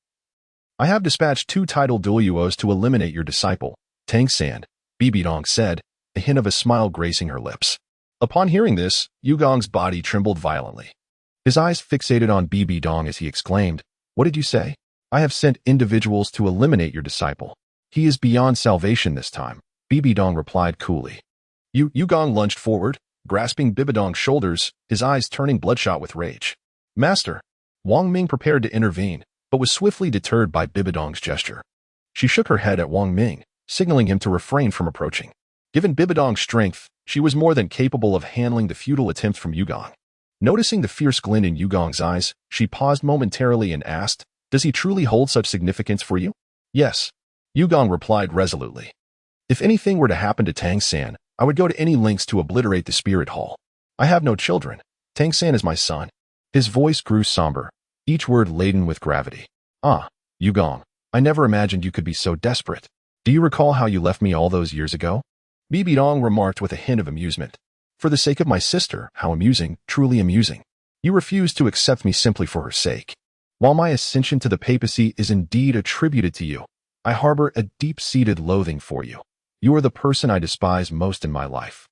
I have dispatched 2 titled Douluos to eliminate your disciple, Tang San, Bibidong said, a hint of a smile gracing her lips. Upon hearing this, Yugong's body trembled violently. His eyes fixated on Bibidong as he exclaimed, What did you say? I have sent individuals to eliminate your disciple. He is beyond salvation this time, Bibidong replied coolly. Yugong lunged forward, grasping Bibidong's shoulders, his eyes turning bloodshot with rage. Master! Wong Ming prepared to intervene, but was swiftly deterred by Bibidong's gesture. She shook her head at Wong Ming, signaling him to refrain from approaching. Given Bibidong's strength, she was more than capable of handling the futile attempts from Yugong. Noticing the fierce glint in Yugong's eyes, she paused momentarily and asked, Does he truly hold such significance for you? Yes. Yugong replied resolutely. If anything were to happen to Tang San, I would go to any lengths to obliterate the spirit hall. I have no children. Tang San is my son. His voice grew somber, each word laden with gravity. Ah, Yugong, I never imagined you could be so desperate. Do you recall how you left me all those years ago? Bibidong remarked with a hint of amusement. For the sake of my sister, how amusing, truly amusing. You refused to accept me simply for her sake. While my ascension to the papacy is indeed attributed to you, I harbor a deep-seated loathing for you. You are the person I despise most in my life.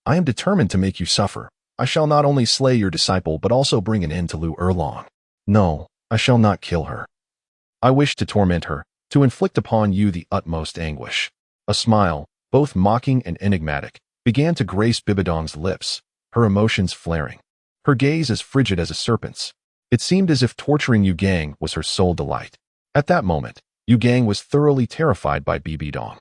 I am determined to make you suffer. I shall not only slay your disciple but also bring an end to Lu Erlong. No, I shall not kill her. I wish to torment her, to inflict upon you the utmost anguish. A smile, both mocking and enigmatic, began to grace Bibidong's lips, her emotions flaring. Her gaze as frigid as a serpent's. It seemed as if torturing Yugong was her sole delight. At that moment, Yugong was thoroughly terrified by Bibidong.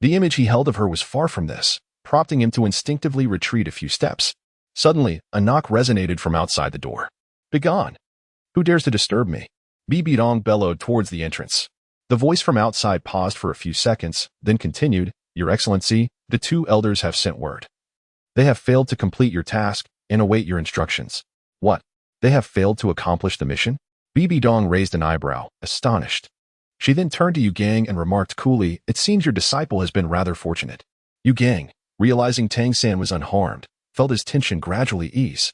The image he held of her was far from this, prompting him to instinctively retreat a few steps. Suddenly, a knock resonated from outside the door. Begone! Who dares to disturb me? Bibidong bellowed towards the entrance. The voice from outside paused for a few seconds, then continued, Your Excellency, the 2 elders have sent word. They have failed to complete your task and await your instructions. What? They have failed to accomplish the mission? Bibidong raised an eyebrow, astonished. She then turned to Yugong and remarked coolly, It seems your disciple has been rather fortunate. Yugong, realizing Tang San was unharmed, felt his tension gradually ease.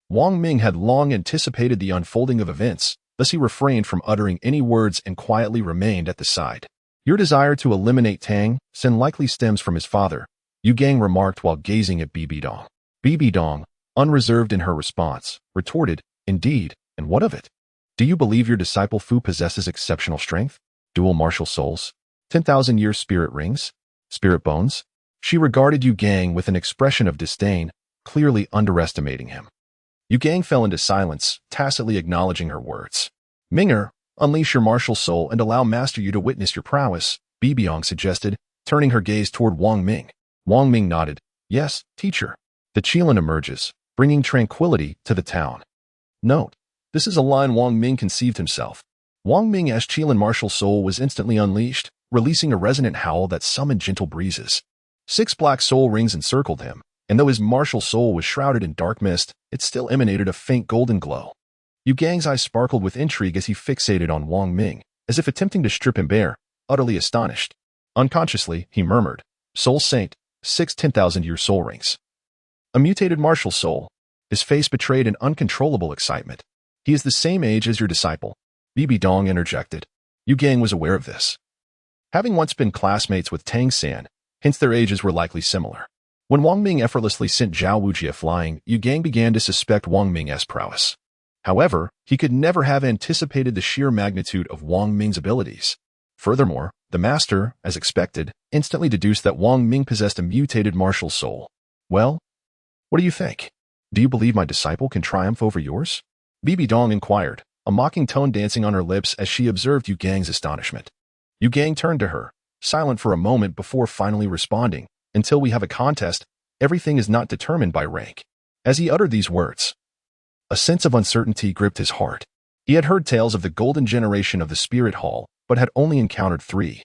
Wong Ming had long anticipated the unfolding of events, thus he refrained from uttering any words and quietly remained at the side. Your desire to eliminate Tang San likely stems from his father, Yugong remarked while gazing at Bibidong. Bibidong, unreserved in her response, retorted, Indeed, and what of it? Do you believe your disciple Fu possesses exceptional strength? Dual martial souls? 10,000-year spirit rings? Spirit bones? She regarded Yugong with an expression of disdain, clearly underestimating him. Yugong fell into silence, tacitly acknowledging her words. Minger, unleash your martial soul and allow Master Yu to witness your prowess, Bibidong suggested, turning her gaze toward Wang Ming. Wang Ming nodded. Yes, teacher. The Qilin emerges, bringing tranquility to the town. Note, this is a line Wang Ming conceived himself. Wang Ming's Qilin martial soul was instantly unleashed, releasing a resonant howl that summoned gentle breezes. 6 black soul rings encircled him, and though his martial soul was shrouded in dark mist, it still emanated a faint golden glow. Yugong's eyes sparkled with intrigue as he fixated on Wang Ming, as if attempting to strip him bare, utterly astonished. Unconsciously, he murmured, Soul Saint, 6 10,000-year soul rings. A mutated martial soul. His face betrayed an uncontrollable excitement. He is the same age as your disciple. Bibi Dong interjected. Yu Gang was aware of this. Having once been classmates with Tang San, hence their ages were likely similar. When Wang Ming effortlessly sent Zhao Wujie flying, Yu Gang began to suspect Wang Ming's prowess. However, he could never have anticipated the sheer magnitude of Wang Ming's abilities. Furthermore, the master, as expected, instantly deduced that Wang Ming possessed a mutated martial soul. Well, what do you think? Do you believe my disciple can triumph over yours? Bibi Dong inquired, a mocking tone dancing on her lips as she observed Yu Gang's astonishment. Yu Gang turned to her, silent for a moment before finally responding, Until we have a contest, everything is not determined by rank. As he uttered these words, a sense of uncertainty gripped his heart. He had heard tales of the golden generation of the Spirit Hall, but had only encountered 3.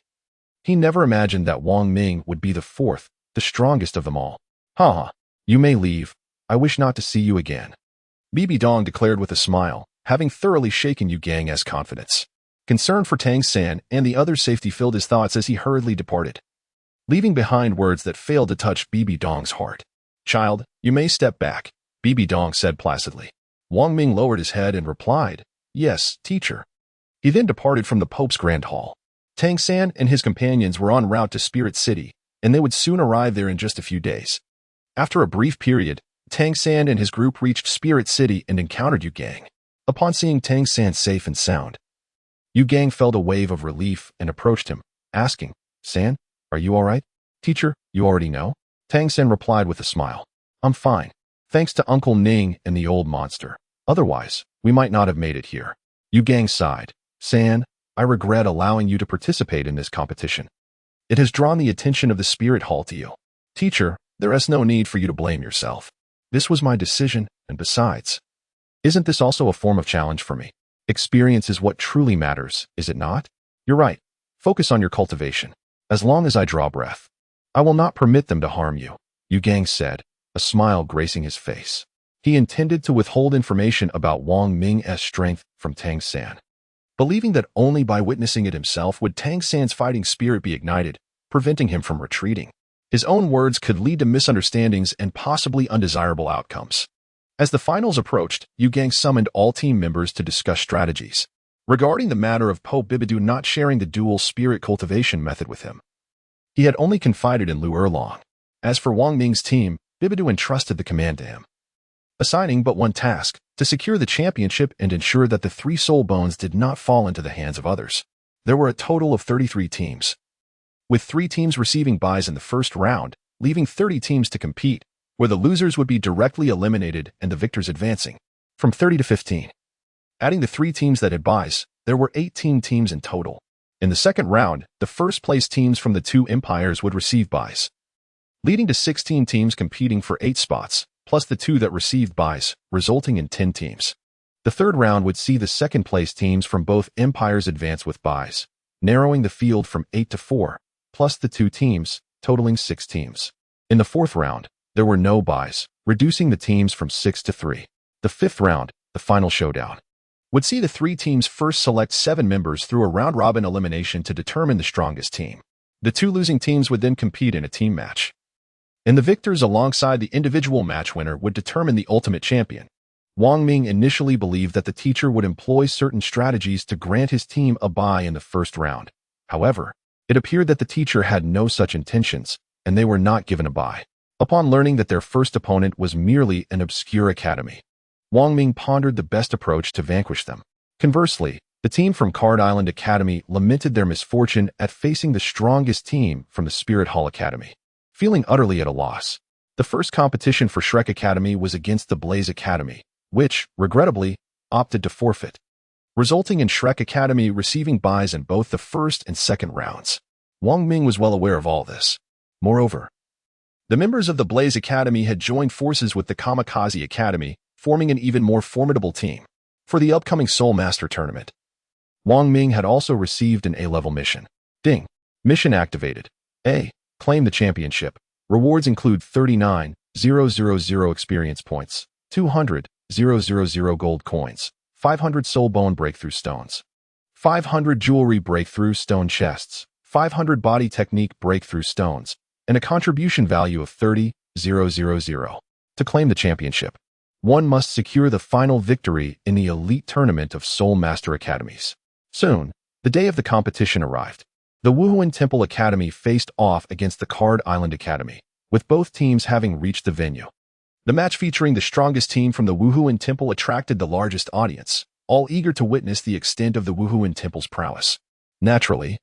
He never imagined that Wang Ming would be the 4th, the strongest of them all. Ha! You may leave. I wish not to see you again. Bibi Dong declared with a smile, having thoroughly shaken Yu Gang's confidence. Concern for Tang San and the other's safety filled his thoughts as he hurriedly departed, leaving behind words that failed to touch Bibi Dong's heart. Child, you may step back, Bibi Dong said placidly. Wang Ming lowered his head and replied, Yes, teacher. He then departed from the Pope's Grand Hall. Tang San and his companions were en route to Spirit City, and they would soon arrive there in just a few days. After a brief period, Tang San and his group reached Spirit City and encountered Yu Gang. Upon seeing Tang San safe and sound, Yu Gang felt a wave of relief and approached him, asking, San, are you all right? Teacher, you already know? Tang San replied with a smile. I'm fine. Thanks to Uncle Ning and the old monster. Otherwise, we might not have made it here. Yu Gang sighed. San, I regret allowing you to participate in this competition. It has drawn the attention of the Spirit Hall to you. Teacher, there is no need for you to blame yourself. This was my decision, and besides, isn't this also a form of challenge for me? Experience is what truly matters, is it not? You're right. Focus on your cultivation. As long as I draw breath, I will not permit them to harm you, Yu Gang said, a smile gracing his face. He intended to withhold information about Wang Ming's strength from Tang San, believing that only by witnessing it himself would Tang San's fighting spirit be ignited, preventing him from retreating. His own words could lead to misunderstandings and possibly undesirable outcomes. As the finals approached, Yu Gang summoned all team members to discuss strategies regarding the matter of Pope Bibidu not sharing the dual spirit cultivation method with him. He had only confided in Lu Erlong. As for Wang Ming's team, Bibidu entrusted the command to him, assigning but one task, to secure the championship and ensure that the 3 soul bones did not fall into the hands of others. There were a total of 33 teams, with 3 teams receiving buys in the first round, leaving 30 teams to compete, where the losers would be directly eliminated and the victors advancing from 30 to 15. Adding the 3 teams that had buys, there were 18 teams in total. In the second round, the first-place teams from the 2 empires would receive buys, leading to 16 teams competing for 8 spots, plus the 2 that received buys, resulting in 10 teams. The third round would see the second-place teams from both empires advance with buys, narrowing the field from 8 to 4, plus the 2 teams, totaling 6 teams. In the fourth round, there were no buys, reducing the teams from 6 to 3. The fifth round, the final showdown, would see the 3 teams first select 7 members through a round-robin elimination to determine the strongest team. The 2 losing teams would then compete in a team match, and the victors alongside the individual match winner would determine the ultimate champion. Wang Ming initially believed that the teacher would employ certain strategies to grant his team a bye in the first round. However, it appeared that the teacher had no such intentions, and they were not given a bye. Upon learning that their first opponent was merely an obscure academy, Wang Ming pondered the best approach to vanquish them. Conversely, the team from Card Island Academy lamented their misfortune at facing the strongest team from the Spirit Hall Academy. Feeling utterly at a loss, the first competition for Shrek Academy was against the Blaze Academy, which, regrettably, opted to forfeit, resulting in Shrek Academy receiving buys in both the first and second rounds. Wang Ming was well aware of all this. Moreover, the members of the Blaze Academy had joined forces with the Kamikaze Academy, forming an even more formidable team for the upcoming Soul Master Tournament. Wang Ming had also received an A-level mission. Ding. Mission activated. A. Claim the championship. Rewards include 39,000 experience points, 200,000 gold coins, 500 soul bone breakthrough stones, 500 jewelry breakthrough stone chests, 500 body technique breakthrough stones, and a contribution value of 30,000. To claim the championship, one must secure the final victory in the elite tournament of Soul Master Academies. Soon, the day of the competition arrived. The Wuhuan Temple Academy faced off against the Card Island Academy, with both teams having reached the venue. The match featuring the strongest team from the Wuhuan Temple attracted the largest audience, all eager to witness the extent of the Wuhuan Temple's prowess. Naturally,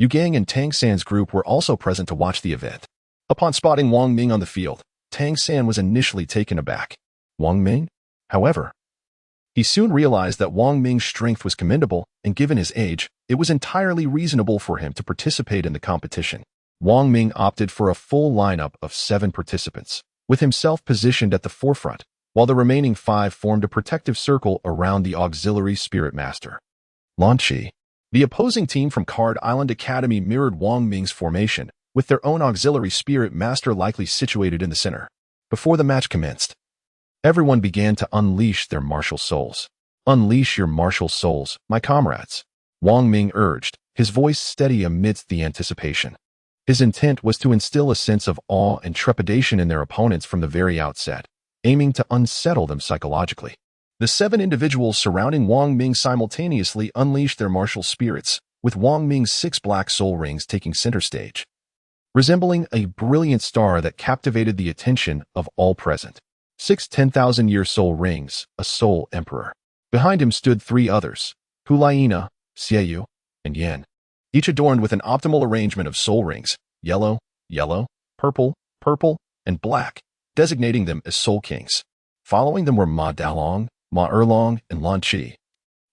Yu Gang and Tang San's group were also present to watch the event. Upon spotting Wang Ming on the field, Tang San was initially taken aback. Wang Ming? However, he soon realized that Wang Ming's strength was commendable, and given his age, it was entirely reasonable for him to participate in the competition. Wang Ming opted for a full lineup of 7 participants, with himself positioned at the forefront, while the remaining 5 formed a protective circle around the auxiliary spirit master. Lan Qi. The opposing team from Card Island Academy mirrored Wang Ming's formation, with their own auxiliary spirit master likely situated in the center. Before the match commenced, everyone began to unleash their martial souls. Unleash your martial souls, my comrades, Wang Ming urged, his voice steady amidst the anticipation. His intent was to instill a sense of awe and trepidation in their opponents from the very outset, aiming to unsettle them psychologically. The 7 individuals surrounding Wang Ming simultaneously unleashed their martial spirits, with Wang Ming's 6 black soul rings taking center stage, resembling a brilliant star that captivated the attention of all present. 6 10,000-year soul rings, a soul emperor. Behind him stood 3 others, Hulaina, Xieyu, and Yan, each adorned with an optimal arrangement of soul rings, yellow, yellow, purple, purple, and black, designating them as soul kings. Following them were Ma Dalong, Ma Erlong, and Lan Qi,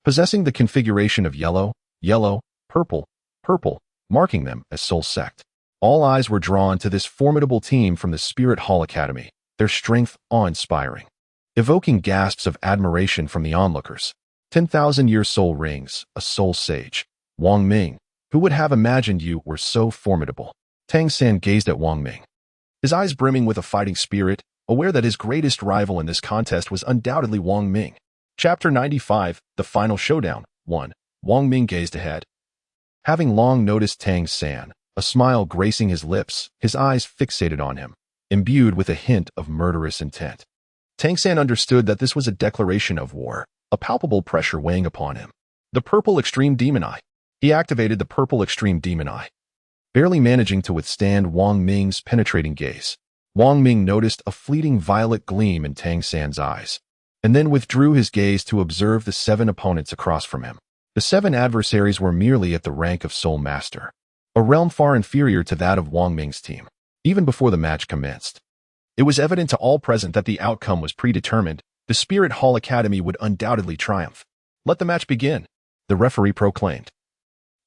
possessing the configuration of yellow, yellow, purple, purple, marking them as soul sect. All eyes were drawn to this formidable team from the Spirit Hall Academy, their strength awe-inspiring, evoking gasps of admiration from the onlookers. 10,000-year soul rings, a soul sage. Wang Ming, who would have imagined you were so formidable? Tang San gazed at Wang Ming, his eyes brimming with a fighting spirit, aware that his greatest rival in this contest was undoubtedly Wang Ming. Chapter 95, The Final Showdown. 1. Wang Ming gazed ahead. Having long noticed Tang San, a smile gracing his lips, his eyes fixated on him, imbued with a hint of murderous intent. Tang San understood that this was a declaration of war, a palpable pressure weighing upon him. The purple extreme demon eye. He activated the purple extreme demon eye, barely managing to withstand Wang Ming's penetrating gaze. Wang Ming noticed a fleeting violet gleam in Tang San's eyes, and then withdrew his gaze to observe the 7 opponents across from him. The 7 adversaries were merely at the rank of Soul Master, a realm far inferior to that of Wang Ming's team. Even before the match commenced, it was evident to all present that the outcome was predetermined. The Spirit Hall Academy would undoubtedly triumph. Let the match begin, the referee proclaimed,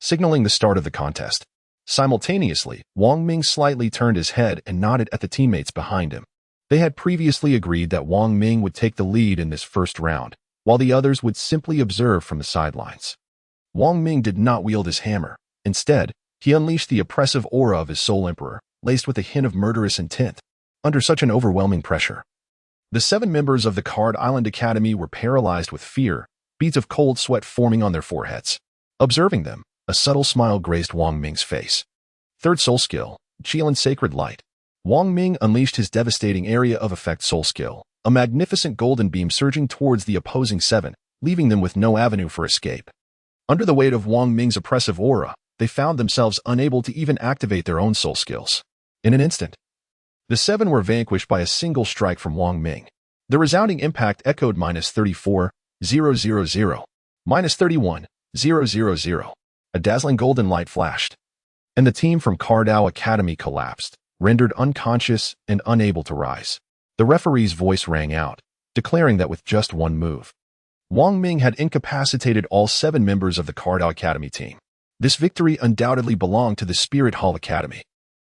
signaling the start of the contest. Simultaneously, Wang Ming slightly turned his head and nodded at the teammates behind him. They had previously agreed that Wang Ming would take the lead in this first round, while the others would simply observe from the sidelines. Wang Ming did not wield his hammer. Instead, he unleashed the oppressive aura of his Soul Emperor, laced with a hint of murderous intent. Under such an overwhelming pressure, the 7 members of the Card Island Academy were paralyzed with fear, beads of cold sweat forming on their foreheads. Observing them, a subtle smile graced Wang Ming's face. Third soul skill, Qilin Sacred Light. Wang Ming unleashed his devastating area of effect soul skill, a magnificent golden beam surging towards the opposing 7, leaving them with no avenue for escape. Under the weight of Wang Ming's oppressive aura, they found themselves unable to even activate their own soul skills. In an instant, the 7 were vanquished by a single strike from Wang Ming. The resounding impact echoed -34,000, -31,000. A dazzling golden light flashed, and the team from Cardao Academy collapsed, rendered unconscious and unable to rise. The referee's voice rang out, declaring that with just one move, Wang Ming had incapacitated all 7 members of the Cardao Academy team. This victory undoubtedly belonged to the Spirit Hall Academy.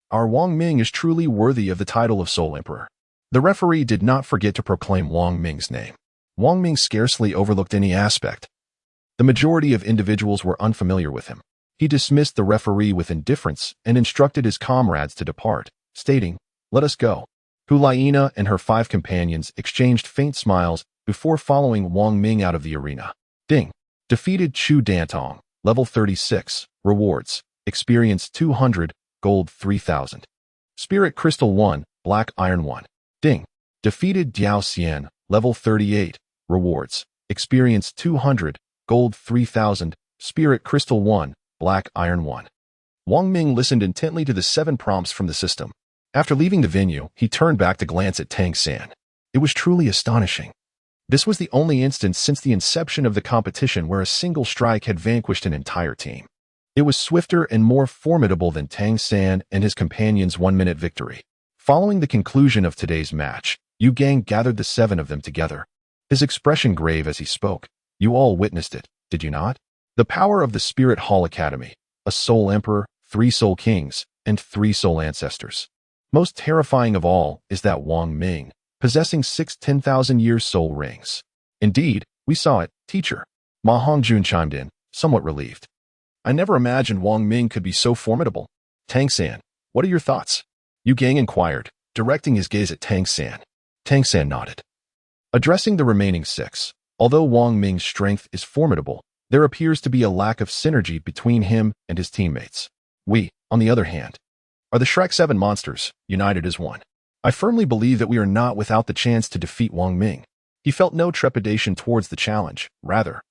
Our Wang Ming is truly worthy of the title of Soul Emperor. The referee did not forget to proclaim Wang Ming's name. Wang Ming scarcely overlooked any aspect. The majority of individuals were unfamiliar with him. He dismissed the referee with indifference and instructed his comrades to depart, stating, "Let us go." Hulaina and her 5 companions exchanged faint smiles before following Wang Ming out of the arena. Ding. Defeated Chu Dantong, level 36, rewards, experience 200, gold 3000. Spirit Crystal 1, Black Iron 1. Ding. Defeated Diao Xian, level 38, rewards, experience 200, gold 3000, Spirit Crystal 1, Black Iron 1. Wang Ming listened intently to the 7 prompts from the system. After leaving the venue, he turned back to glance at Tang San. It was truly astonishing. This was the only instance since the inception of the competition where a single strike had vanquished an entire team. It was swifter and more formidable than Tang San and his companions' 1-minute victory. Following the conclusion of today's match, Yu Gang gathered the 7 of them together. His expression grave as he spoke. You all witnessed it, did you not? The power of the Spirit Hall Academy, a Soul Emperor, 3 Soul Kings, and 3 Soul Ancestors. Most terrifying of all is that Wang Ming, possessing 6 10,000-year soul rings. Indeed, we saw it, teacher. Ma Hongjun chimed in, somewhat relieved. I never imagined Wang Ming could be so formidable. Tang San, what are your thoughts? Yu Gang inquired, directing his gaze at Tang San. Tang San nodded. Addressing the remaining 6, although Wang Ming's strength is formidable, there appears to be a lack of synergy between him and his teammates. We, on the other hand, are the Shrek 7 monsters, united as one. I firmly believe that we are not without the chance to defeat Wang Ming. He felt no trepidation towards the challenge, rather.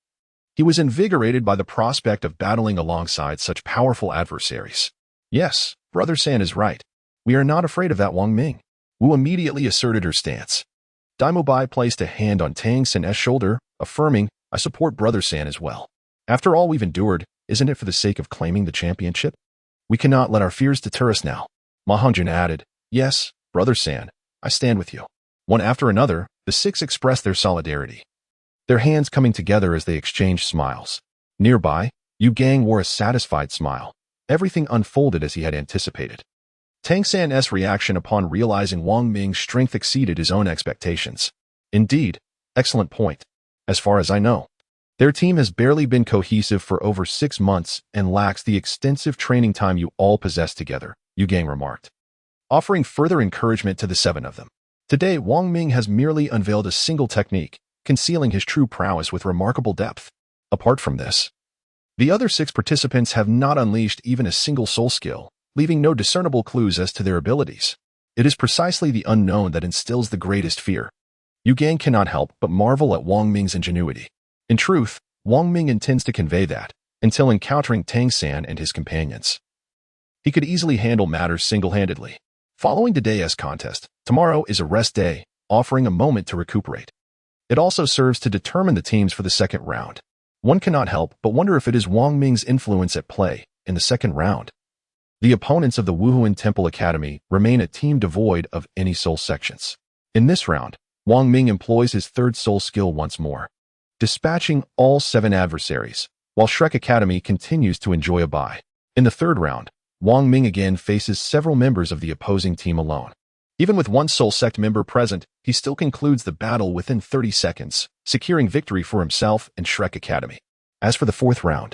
He was invigorated by the prospect of battling alongside such powerful adversaries. Yes, Brother San is right. We are not afraid of that Wang Ming. Wu immediately asserted her stance. Daimo Bai placed a hand on Tang San's shoulder, affirming, I support Brother San as well. After all we've endured, isn't it for the sake of claiming the championship? We cannot let our fears deter us now. Ma Hongjun added, yes, Brother San, I stand with you. One after another, the 6 expressed their solidarity, their hands coming together as they exchanged smiles. Nearby, Yu Gang wore a satisfied smile. Everything unfolded as he had anticipated. Tang San's reaction upon realizing Wang Ming's strength exceeded his own expectations. Indeed, excellent point. As far as I know, their team has barely been cohesive for over 6 months and lacks the extensive training time you all possess together, Yu Gang remarked, offering further encouragement to the 7 of them. Today, Wang Ming has merely unveiled a single technique, concealing his true prowess with remarkable depth. Apart from this, the other 6 participants have not unleashed even a single soul skill, leaving no discernible clues as to their abilities. It is precisely the unknown that instills the greatest fear. Yu Gang cannot help but marvel at Wang Ming's ingenuity. In truth, Wang Ming intends to convey that, until encountering Tang San and his companions, he could easily handle matters single-handedly. Following today's contest, tomorrow is a rest day, offering a moment to recuperate. It also serves to determine the teams for the second round. One cannot help but wonder if it is Wang Ming's influence at play in the second round. The opponents of the Wuhuan Temple Academy remain a team devoid of any soul sections. In this round, Wang Ming employs his 3rd soul skill once more, dispatching all 7 adversaries, while Shrek Academy continues to enjoy a bye. In the 3rd round, Wang Ming again faces several members of the opposing team alone. Even with 1 soul sect member present, he still concludes the battle within 30 seconds, securing victory for himself and Shrek Academy. As for the 4th round,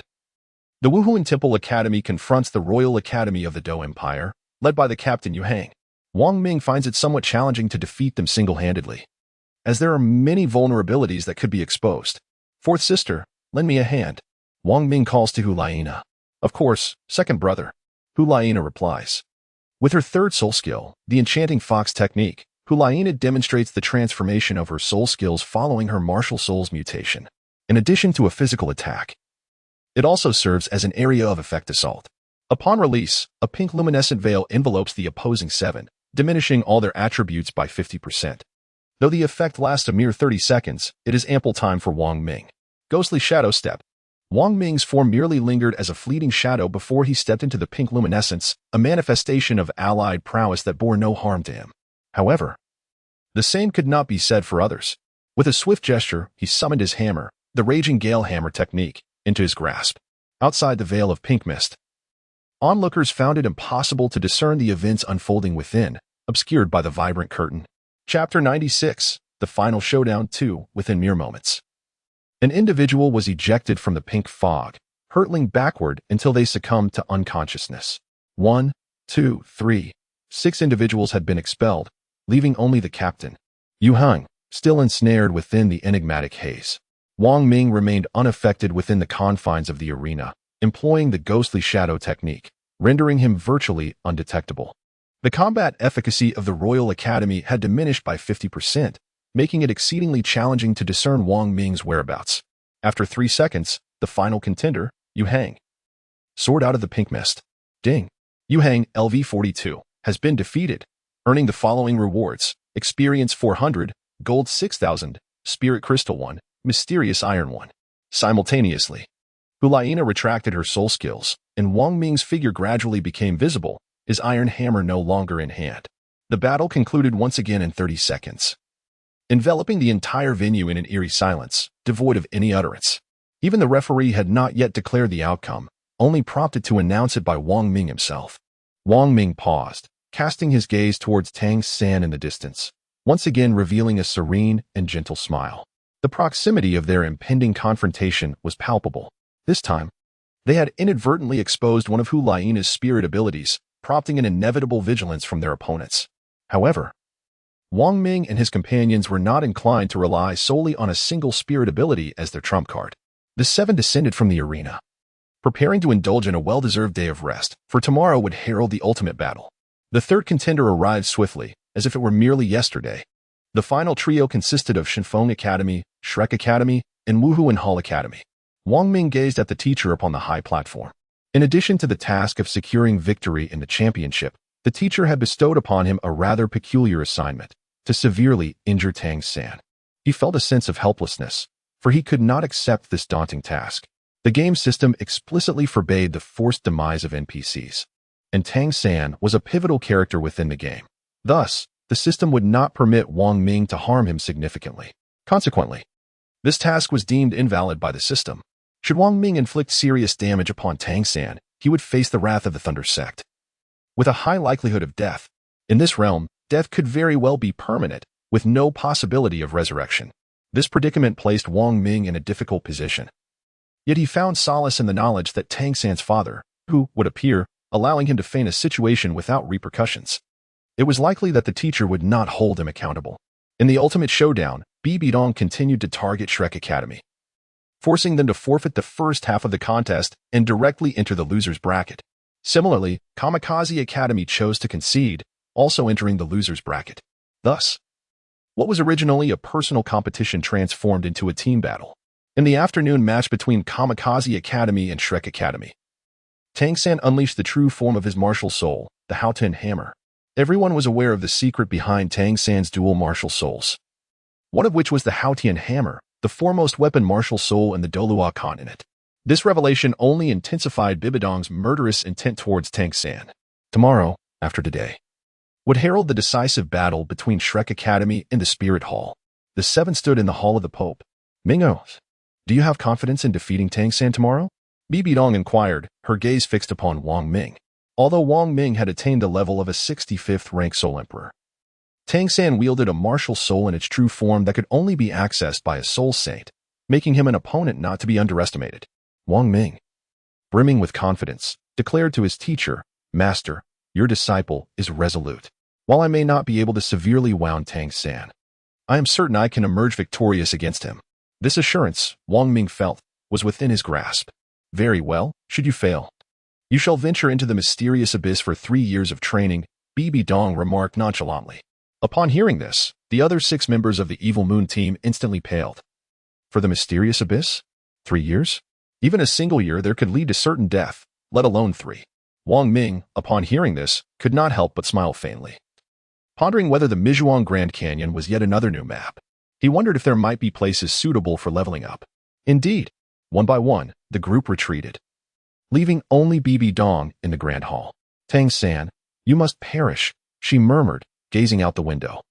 the Wuhuan Temple Academy confronts the Royal Academy of the Dou Empire, led by the captain Yu Hang. Wang Ming finds it somewhat challenging to defeat them single-handedly, as there are many vulnerabilities that could be exposed. 4th sister, lend me a hand. Wang Ming calls to Hulaina. Of course, 2nd brother. Hulaina replies. With her 3rd soul skill, the Enchanting Fox technique, Hulaina demonstrates the transformation of her soul skills following her martial soul's mutation. In addition to a physical attack, it also serves as an area of effect assault. Upon release, a pink luminescent veil envelopes the opposing 7, diminishing all their attributes by 50%. Though the effect lasts a mere 30 seconds, it is ample time for Wang Ming. Ghostly Shadow Step. Wang Ming's form merely lingered as a fleeting shadow before he stepped into the pink luminescence, a manifestation of allied prowess that bore no harm to him. However, the same could not be said for others. With a swift gesture, he summoned his hammer, the Raging Gale Hammer technique, into his grasp. Outside the veil of pink mist, onlookers found it impossible to discern the events unfolding within, obscured by the vibrant curtain. Chapter 96, The Final Showdown 2, Within Mere Moments. An individual was ejected from the pink fog, hurtling backward until they succumbed to unconsciousness. 1, 2, 3, 6 individuals had been expelled, leaving only the captain, Yu Hang, still ensnared within the enigmatic haze. Wang Ming remained unaffected within the confines of the arena, employing the ghostly shadow technique. rendering him virtually undetectable. The combat efficacy of the Royal Academy had diminished by 50%, making it exceedingly challenging to discern Wang Ming's whereabouts. After 3 seconds, the final contender, Yu Hang, soared out of the pink mist. Ding! Yu Hang, LV42, has been defeated, earning the following rewards: Experience 400, Gold 6,000, Spirit Crystal 1, Mysterious Iron 1. Simultaneously, Hulaina retracted her soul skills, and Wang Ming's figure gradually became visible, his iron hammer no longer in hand. The battle concluded once again in 30 seconds, enveloping the entire venue in an eerie silence, devoid of any utterance. Even the referee had not yet declared the outcome, only prompted to announce it by Wang Ming himself. Wang Ming paused, casting his gaze towards Tang San in the distance, once again revealing a serene and gentle smile. The proximity of their impending confrontation was palpable. This time, they had inadvertently exposed one of Hulaina's spirit abilities, prompting an inevitable vigilance from their opponents. However, Wang Ming and his companions were not inclined to rely solely on a single spirit ability as their trump card. The 7 descended from the arena, preparing to indulge in a well-deserved day of rest, for tomorrow would herald the ultimate battle. The third contender arrived swiftly, as if it were merely yesterday. The final trio consisted of Shinfeng Academy, Shrek Academy, and Wuhuan Hall Academy. Wang Ming gazed at the teacher upon the high platform. In addition to the task of securing victory in the championship, the teacher had bestowed upon him a rather peculiar assignment: to severely injure Tang San. He felt a sense of helplessness, for he could not accept this daunting task. The game system explicitly forbade the forced demise of NPCs, and Tang San was a pivotal character within the game. Thus, the system would not permit Wang Ming to harm him significantly. Consequently, this task was deemed invalid by the system. Should Wang Ming inflict serious damage upon Tang San, he would face the wrath of the Thunder Sect, with a high likelihood of death. In this realm, death could very well be permanent, with no possibility of resurrection. This predicament placed Wang Ming in a difficult position. Yet he found solace in the knowledge that Tang San's father, who would appear, allowing him to feign a situation without repercussions. It was likely that the teacher would not hold him accountable. In the ultimate showdown, Dong continued to target Shrek Academy, forcing them to forfeit the first half of the contest and directly enter the loser's bracket. Similarly, Kamikaze Academy chose to concede, also entering the loser's bracket. Thus, what was originally a personal competition transformed into a team battle. In the afternoon match between Kamikaze Academy and Shrek Academy, Tang San unleashed the true form of his martial soul, the Haotian Hammer. Everyone was aware of the secret behind Tang San's dual martial souls, one of which was the Haotian Hammer, the foremost weapon martial soul in the Douluo Continent. This revelation only intensified Bibidong's murderous intent towards Tang San. Tomorrow, after today, would herald the decisive battle between Shrek Academy and the Spirit Hall. The 7 stood in the Hall of the Pope. Mingos, do you have confidence in defeating Tang San tomorrow? Bibidong inquired, her gaze fixed upon Wang Ming. Although Wang Ming had attained the level of a 65th rank Soul Emperor, Tang San wielded a martial soul in its true form that could only be accessed by a soul saint, making him an opponent not to be underestimated. Wang Ming, brimming with confidence, declared to his teacher, "Master, your disciple is resolute. While I may not be able to severely wound Tang San, I am certain I can emerge victorious against him." This assurance, Wang Ming felt, was within his grasp. "Very well, should you fail, you shall venture into the mysterious abyss for 3 years of training," Bibidong remarked nonchalantly. Upon hearing this, the other 6 members of the Evil Moon team instantly paled. For the mysterious abyss? 3 years? Even a single year there could lead to certain death, let alone 3. Wang Ming, upon hearing this, could not help but smile faintly. Pondering whether the Mijuang Grand Canyon was yet another new map, he wondered if there might be places suitable for leveling up. Indeed, one by one, the group retreated, leaving only Bibidong in the Grand Hall. "Tang San, you must perish," she murmured, gazing out the window.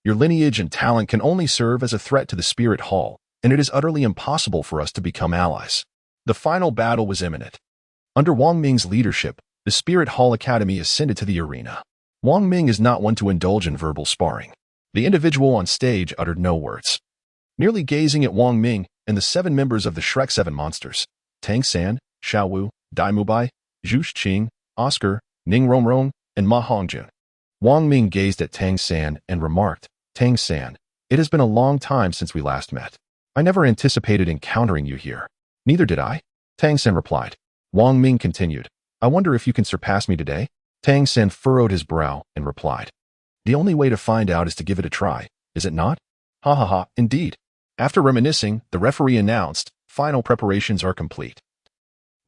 "Your lineage and talent can only serve as a threat to the Spirit Hall, and it is utterly impossible for us to become allies." The final battle was imminent. Under Wang Ming's leadership, the Spirit Hall Academy ascended to the arena. Wang Ming is not one to indulge in verbal sparring. The individual on stage uttered no words. Merely gazing at Wang Ming and the 7 members of the Shrek 7 monsters, Tang San, Xiao Wu, Dai Mubai, Zhu Qing, Oscar, Ning Romrong, and Ma Hongjun. Wang Ming gazed at Tang San and remarked, "Tang San, it has been a long time since we last met. I never anticipated encountering you here." "Neither did I," Tang San replied. Wang Ming continued, I wonder if you can surpass me today? Tang San furrowed his brow and replied. The only way to find out is to give it a try, is it not? Ha ha ha, indeed. After reminiscing, the referee announced, final preparations are complete.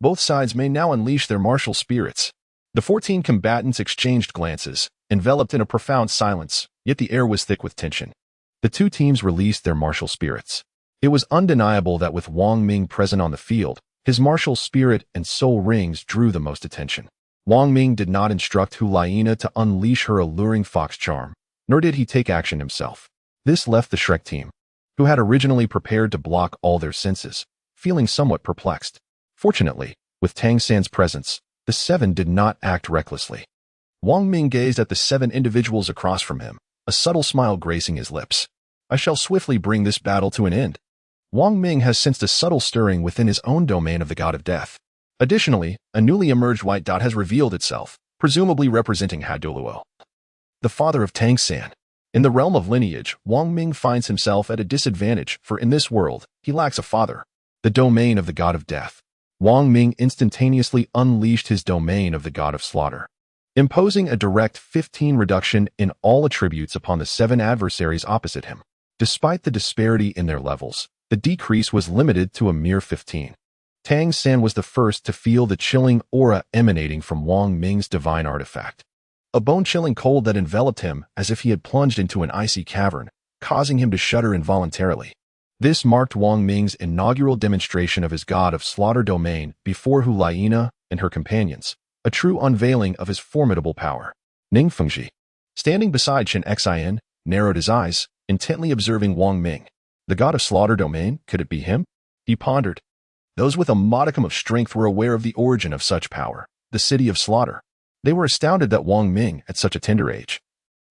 Both sides may now unleash their martial spirits. The 14 combatants exchanged glances, enveloped in a profound silence, yet the air was thick with tension. The two teams released their martial spirits. It was undeniable that with Wang Ming present on the field, his martial spirit and soul rings drew the most attention. Wang Ming did not instruct Hu Laiina to unleash her alluring fox charm, nor did he take action himself. This left the Shrek team, who had originally prepared to block all their senses, feeling somewhat perplexed. Fortunately, with Tang San's presence, the 7 did not act recklessly. Wang Ming gazed at the 7 individuals across from him, a subtle smile gracing his lips. I shall swiftly bring this battle to an end. Wang Ming has sensed a subtle stirring within his own domain of the god of death. Additionally, a newly emerged white dot has revealed itself, presumably representing Douluo, the father of Tang San. In the realm of lineage, Wang Ming finds himself at a disadvantage, for in this world, he lacks a father, the domain of the god of death. Wang Ming instantaneously unleashed his domain of the god of slaughter, imposing a direct 15 reduction in all attributes upon the 7 adversaries opposite him. Despite the disparity in their levels, the decrease was limited to a mere 15. Tang San was the first to feel the chilling aura emanating from Wang Ming's divine artifact. A bone-chilling cold that enveloped him as if he had plunged into an icy cavern, causing him to shudder involuntarily. This marked Wang Ming's inaugural demonstration of his god of slaughter domain before Hu Laiina and her companions, a true unveiling of his formidable power. Ning Fengji, standing beside Shen Xin, narrowed his eyes, intently observing Wang Ming. The god of slaughter domain, could it be him? He pondered. Those with a modicum of strength were aware of the origin of such power, the city of slaughter. They were astounded that Wang Ming, at such a tender age,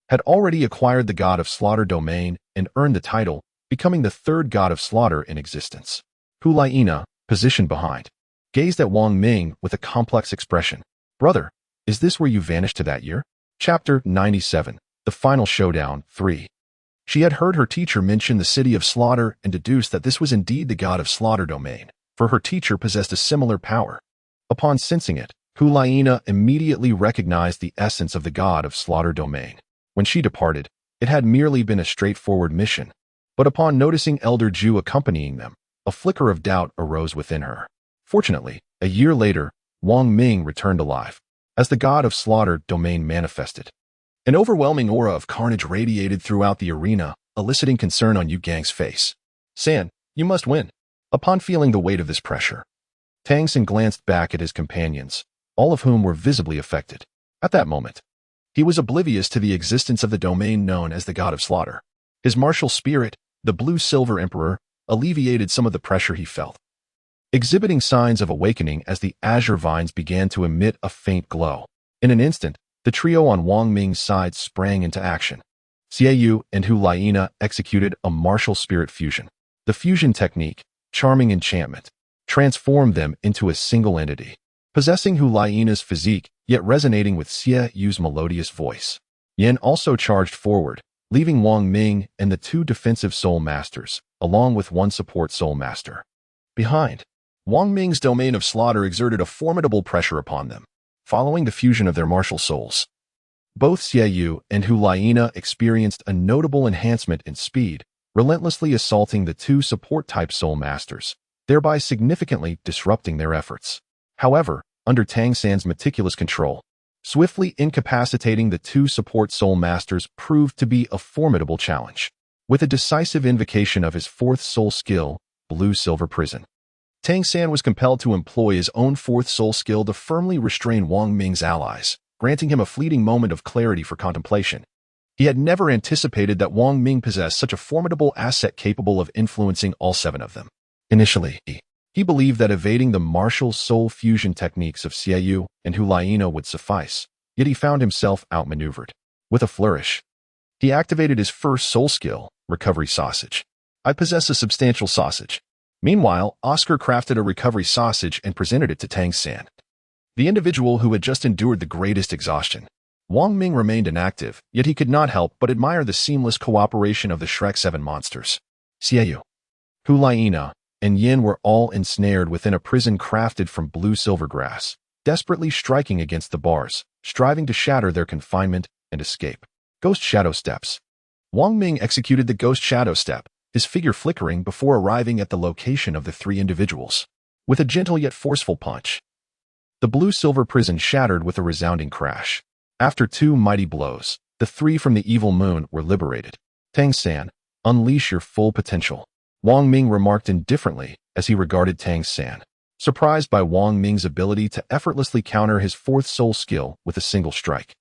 had already acquired the god of slaughter domain and earned the title, becoming the 3rd god of slaughter in existence. Hu Laiina, positioned behind, gazed at Wang Ming with a complex expression. Brother, is this where you vanished to that year? Chapter 97, The Final Showdown, 3. She had heard her teacher mention the city of slaughter and deduced that this was indeed the god of slaughter domain, for her teacher possessed a similar power. Upon sensing it, Hu Laiina immediately recognized the essence of the god of slaughter domain. When she departed, it had merely been a straightforward mission. But upon noticing Elder Ju accompanying them, a flicker of doubt arose within her. Fortunately, a year later, Wang Ming returned alive, as the god of slaughter domain manifested. An overwhelming aura of carnage radiated throughout the arena, eliciting concern on Yu Gang's face. San, you must win. Upon feeling the weight of this pressure, Tang San glanced back at his companions, all of whom were visibly affected. At that moment, he was oblivious to the existence of the domain known as the god of slaughter. His martial spirit, the blue-silver emperor, alleviated some of the pressure he felt, exhibiting signs of awakening as the azure vines began to emit a faint glow. In an instant, the trio on Wang Ming's side sprang into action. Xiaoyu and Hu Laiina executed a martial spirit fusion. The fusion technique, charming enchantment, transformed them into a single entity, possessing Hu Laiina's physique, yet resonating with Xiaoyu's melodious voice. Yan also charged forward, leaving Wang Ming and the 2 defensive soul masters, along with 1 support soul master, behind. Wang Ming's domain of slaughter exerted a formidable pressure upon them, following the fusion of their martial souls. Both Xiaoyu and Hu Laiina experienced a notable enhancement in speed, relentlessly assaulting the 2 support-type soul masters, thereby significantly disrupting their efforts. However, under Tang San's meticulous control, swiftly incapacitating the 2 support soul masters proved to be a formidable challenge. With a decisive invocation of his 4th soul skill, Blue-Silver Prison, Tang San was compelled to employ his own 4th soul skill to firmly restrain Wang Ming's allies, granting him a fleeting moment of clarity for contemplation. He had never anticipated that Wang Ming possessed such a formidable asset capable of influencing all 7 of them. Initially, he believed that evading the martial soul fusion techniques of Xiaoyu and Hu Laiina would suffice, yet he found himself outmaneuvered. With a flourish, he activated his 1st soul skill, Recovery Sausage. I possess a substantial sausage. Meanwhile, Oscar crafted a recovery sausage and presented it to Tang San, the individual who had just endured the greatest exhaustion. Wang Ming remained inactive, yet he could not help but admire the seamless cooperation of the Shrek 7 monsters. Xiaoyu, Hu Laiina, and Yin were all ensnared within a prison crafted from blue silver grass, desperately striking against the bars, striving to shatter their confinement and escape. Ghost Shadow Steps. Wong Ming executed the Ghost Shadow Step, his figure flickering before arriving at the location of the three individuals. With a gentle yet forceful punch, the blue-silver prison shattered with a resounding crash. After two mighty blows, the three from the evil moon were liberated. Tang San, unleash your full potential. Wong Ming remarked indifferently as he regarded Tang San, surprised by Wong Ming's ability to effortlessly counter his fourth soul skill with a single strike.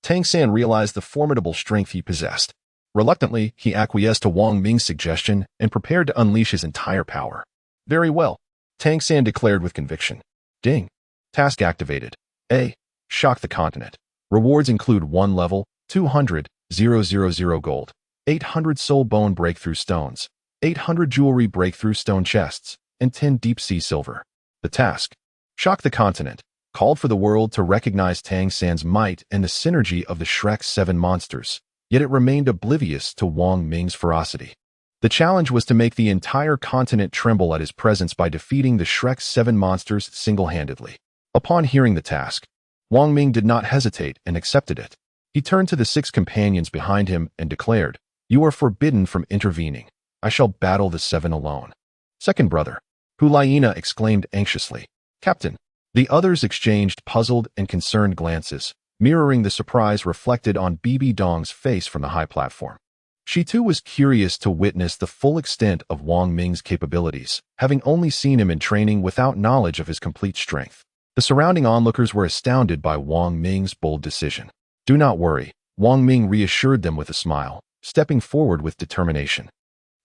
Tang San realized the formidable strength he possessed. Reluctantly, he acquiesced to Wong Ming's suggestion and prepared to unleash his entire power. Very well, Tang San declared with conviction. Ding. Task activated. A. Shock the continent. Rewards include 1 level, 200,000 gold, 800 soul bone breakthrough stones, 800 jewelry breakthrough stone chests, and 10 deep sea silver. The task, Shock the Continent, called for the world to recognize Tang San's might and the synergy of the Shrek's 7 monsters, yet it remained oblivious to Wong Ming's ferocity. The challenge was to make the entire continent tremble at his presence by defeating the Shrek's 7 monsters single-handedly. Upon hearing the task, Wong Ming did not hesitate and accepted it. He turned to the 6 companions behind him and declared, "You are forbidden from intervening. I shall battle the 7 alone." Second brother, Hulayina exclaimed anxiously. "Captain." The others exchanged puzzled and concerned glances, mirroring the surprise reflected on Bibi Dong's face from the high platform. She too was curious to witness the full extent of Wong Ming's capabilities, having only seen him in training without knowledge of his complete strength. The surrounding onlookers were astounded by Wong Ming's bold decision. "Do not worry," Wong Ming reassured them with a smile, stepping forward with determination.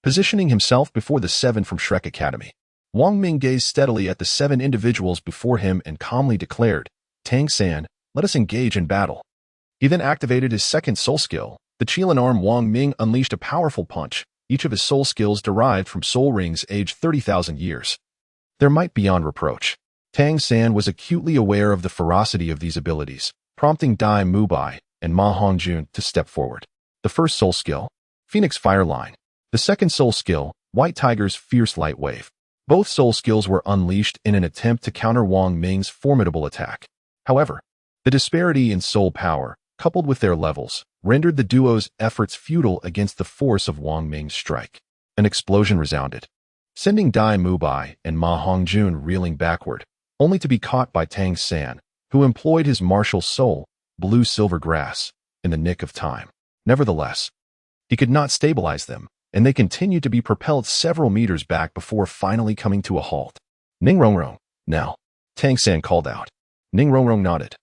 Positioning himself before the 7 from Shrek Academy, Wong Ming gazed steadily at the 7 individuals before him and calmly declared, "Tang San, let us engage in battle." He then activated his second soul skill. The Qilan arm Wong Ming unleashed a powerful punch, each of his soul skills derived from soul rings aged 30,000 years. Their might beyond reproach. Tang San was acutely aware of the ferocity of these abilities, prompting Dai Mubai and Ma Hongjun to step forward. The first soul skill, Phoenix Fire Line. The second soul skill, White Tiger's Fierce Light Wave. Both soul skills were unleashed in an attempt to counter Wong Ming's formidable attack. However, the disparity in soul power, coupled with their levels, rendered the duo's efforts futile against the force of Wong Ming's strike. An explosion resounded, sending Dai Mubai and Ma Hongjun reeling backward, only to be caught by Tang San, who employed his martial soul, blue-silver grass, in the nick of time. Nevertheless, he could not stabilize them, and they continued to be propelled several meters back before finally coming to a halt. "Ning Rongrong, now," Tang San called out. Ning Rongrong nodded,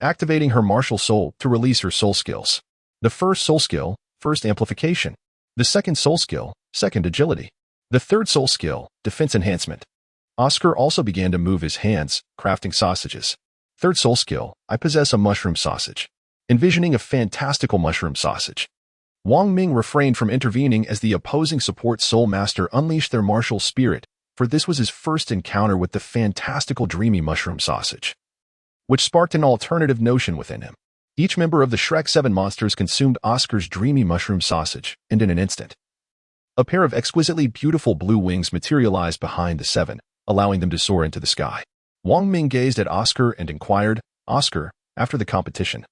activating her martial soul to release her soul skills. The first soul skill, First Amplification. The second soul skill, Second Agility. The third soul skill, Defense Enhancement. Oscar also began to move his hands, crafting sausages. Third soul skill, I possess a mushroom sausage. Envisioning a fantastical mushroom sausage, Wong Ming refrained from intervening as the opposing support soul master unleashed their martial spirit, for this was his first encounter with the fantastical dreamy mushroom sausage, which sparked an alternative notion within him. Each member of the Shrek 7 monsters consumed Oscar's dreamy mushroom sausage, and in an instant, a pair of exquisitely beautiful blue wings materialized behind the 7, allowing them to soar into the sky. Wong Ming gazed at Oscar and inquired, "Oscar, after the competition,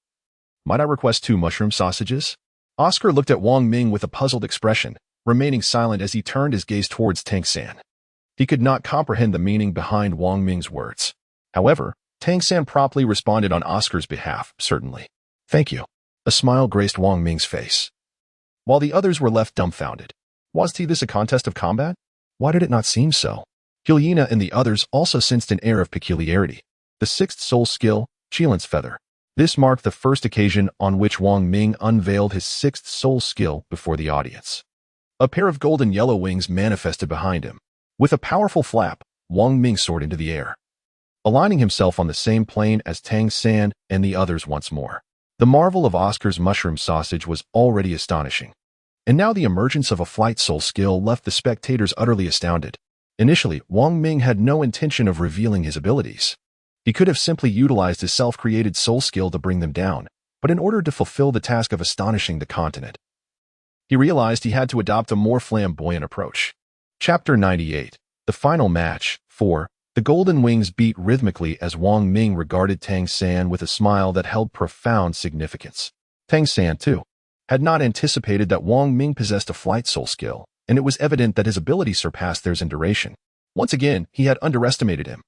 might I request 2 mushroom sausages?" Oscar looked at Wong Ming with a puzzled expression, remaining silent as he turned his gaze towards Tang San. He could not comprehend the meaning behind Wong Ming's words. However, Tang San promptly responded on Oscar's behalf, "Certainly. Thank you." A smile graced Wong Ming's face, while the others were left dumbfounded. Was this a contest of combat? Why did it not seem so? Hulayina and the others also sensed an air of peculiarity. The sixth soul skill, Qilan's Feather. This marked the first occasion on which Wong Ming unveiled his sixth soul skill before the audience. A pair of golden yellow wings manifested behind him. With a powerful flap, Wong Ming soared into the air, aligning himself on the same plane as Tang San and the others once more. The marvel of Oscar's mushroom sausage was already astonishing, and now the emergence of a flight soul skill left the spectators utterly astounded. Initially, Wong Ming had no intention of revealing his abilities. He could have simply utilized his self-created soul skill to bring them down, but in order to fulfill the task of astonishing the continent, he realized he had to adopt a more flamboyant approach. Chapter 98. The Final Match 4. The golden wings beat rhythmically as Wang Ming regarded Tang San with a smile that held profound significance. Tang San, too, had not anticipated that Wang Ming possessed a flight soul skill, and it was evident that his ability surpassed theirs in duration. Once again, he had underestimated him.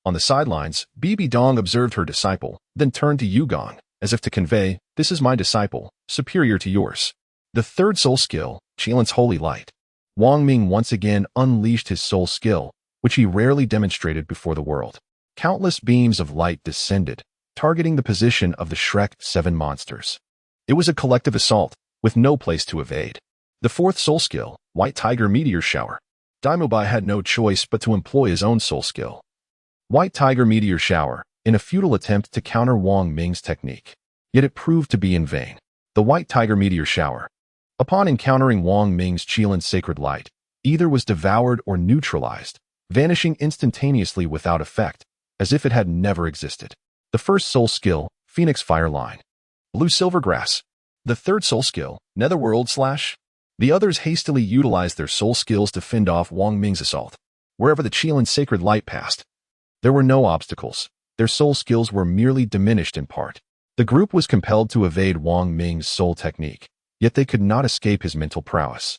On the sidelines, Bibi Dong observed her disciple, then turned to Yugong, as if to convey, "This is my disciple, superior to yours." The third soul skill, Qilan's Holy Light. Wang Ming once again unleashed his soul skill, which he rarely demonstrated before the world. Countless beams of light descended, targeting the position of the Shrek 7 monsters. It was a collective assault, with no place to evade. The fourth soul skill, White Tiger Meteor Shower. Daimubai had no choice but to employ his own soul skill. White Tiger Meteor Shower, in a futile attempt to counter Wang Ming's technique. Yet it proved to be in vain. The White Tiger Meteor Shower. Upon encountering Wang Ming's Qilan Sacred Light, either was devoured or neutralized, vanishing instantaneously without effect, as if it had never existed. The first soul skill, Phoenix Fire Line. Blue Silvergrass. The third soul skill, Netherworld Slash. The others hastily utilized their soul skills to fend off Wang Ming's assault. Wherever the Qilan Sacred Light passed, there were no obstacles. Their soul skills were merely diminished in part. The group was compelled to evade Wang Ming's soul technique, yet they could not escape his mental prowess.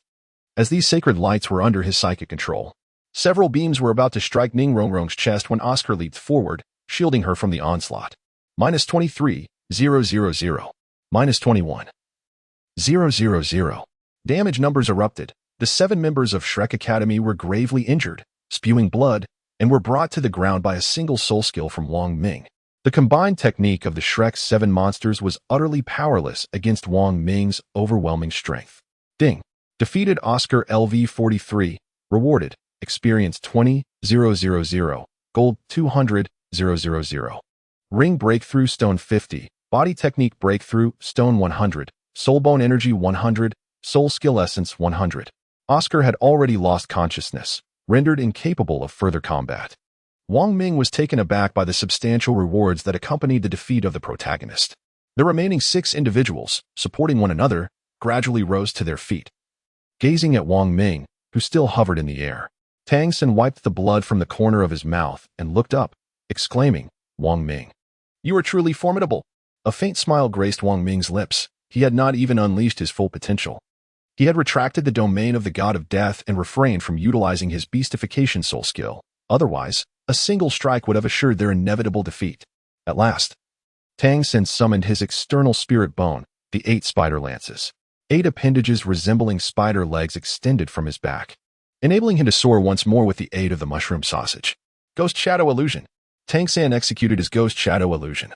As these sacred lights were under his psychic control, several beams were about to strike Ning Rongrong's chest when Oscar leaped forward, shielding her from the onslaught. -23,000. -21,000. Damage numbers erupted. The 7 members of Shrek Academy were gravely injured, spewing blood, and were brought to the ground by a single soul skill from Wang Ming. The combined technique of the Shrek 7 monsters was utterly powerless against Wang Ming's overwhelming strength. Ding. Defeated Oscar LV43. Rewarded. Experience 20,000. Gold 200,000. Ring Breakthrough Stone 50. Body Technique Breakthrough Stone 100. Soulbone Energy 100. Soul Skill Essence 100. Oscar had already lost consciousness, rendered incapable of further combat. Wang Ming was taken aback by the substantial rewards that accompanied the defeat of the protagonist. The remaining 6 individuals, supporting one another, gradually rose to their feet. Gazing at Wang Ming, who still hovered in the air, Tang San wiped the blood from the corner of his mouth and looked up, exclaiming, "Wang Ming, you are truly formidable." A faint smile graced Wang Ming's lips. He had not even unleashed his full potential. He had retracted the domain of the god of death and refrained from utilizing his beastification soul skill. Otherwise, a single strike would have assured their inevitable defeat. At last, Tang San summoned his external spirit bone, the 8 spider lances. 8 appendages resembling spider legs extended from his back, enabling him to soar once more with the aid of the mushroom sausage. Ghost Shadow Illusion. Tang San executed his Ghost Shadow Illusion,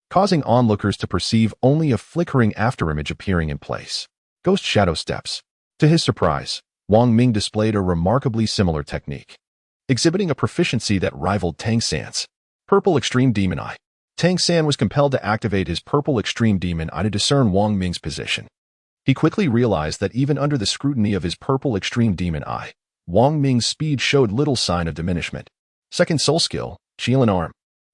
causing onlookers to perceive only a flickering afterimage appearing in place. Ghost Shadow Steps. To his surprise, Wang Ming displayed a remarkably similar technique, exhibiting a proficiency that rivaled Tang San's. Purple Extreme Demon Eye. Tang San was compelled to activate his Purple Extreme Demon Eye to discern Wang Ming's position. He quickly realized that even under the scrutiny of his Purple Extreme Demon Eye, Wang Ming's speed showed little sign of diminishment. Second soul skill, Qilan Arm.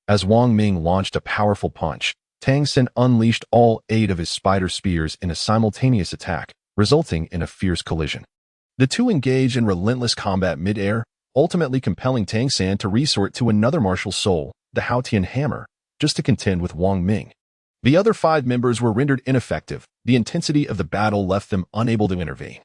As Wang Ming launched a powerful punch, Tang San unleashed all 8 of his spider spears in a simultaneous attack, resulting in a fierce collision. The two engaged in relentless combat mid-air, ultimately compelling Tang San to resort to another martial soul, the Haotian Hammer, just to contend with Wang Ming. The other 5 members were rendered ineffective. The intensity of the battle left them unable to intervene,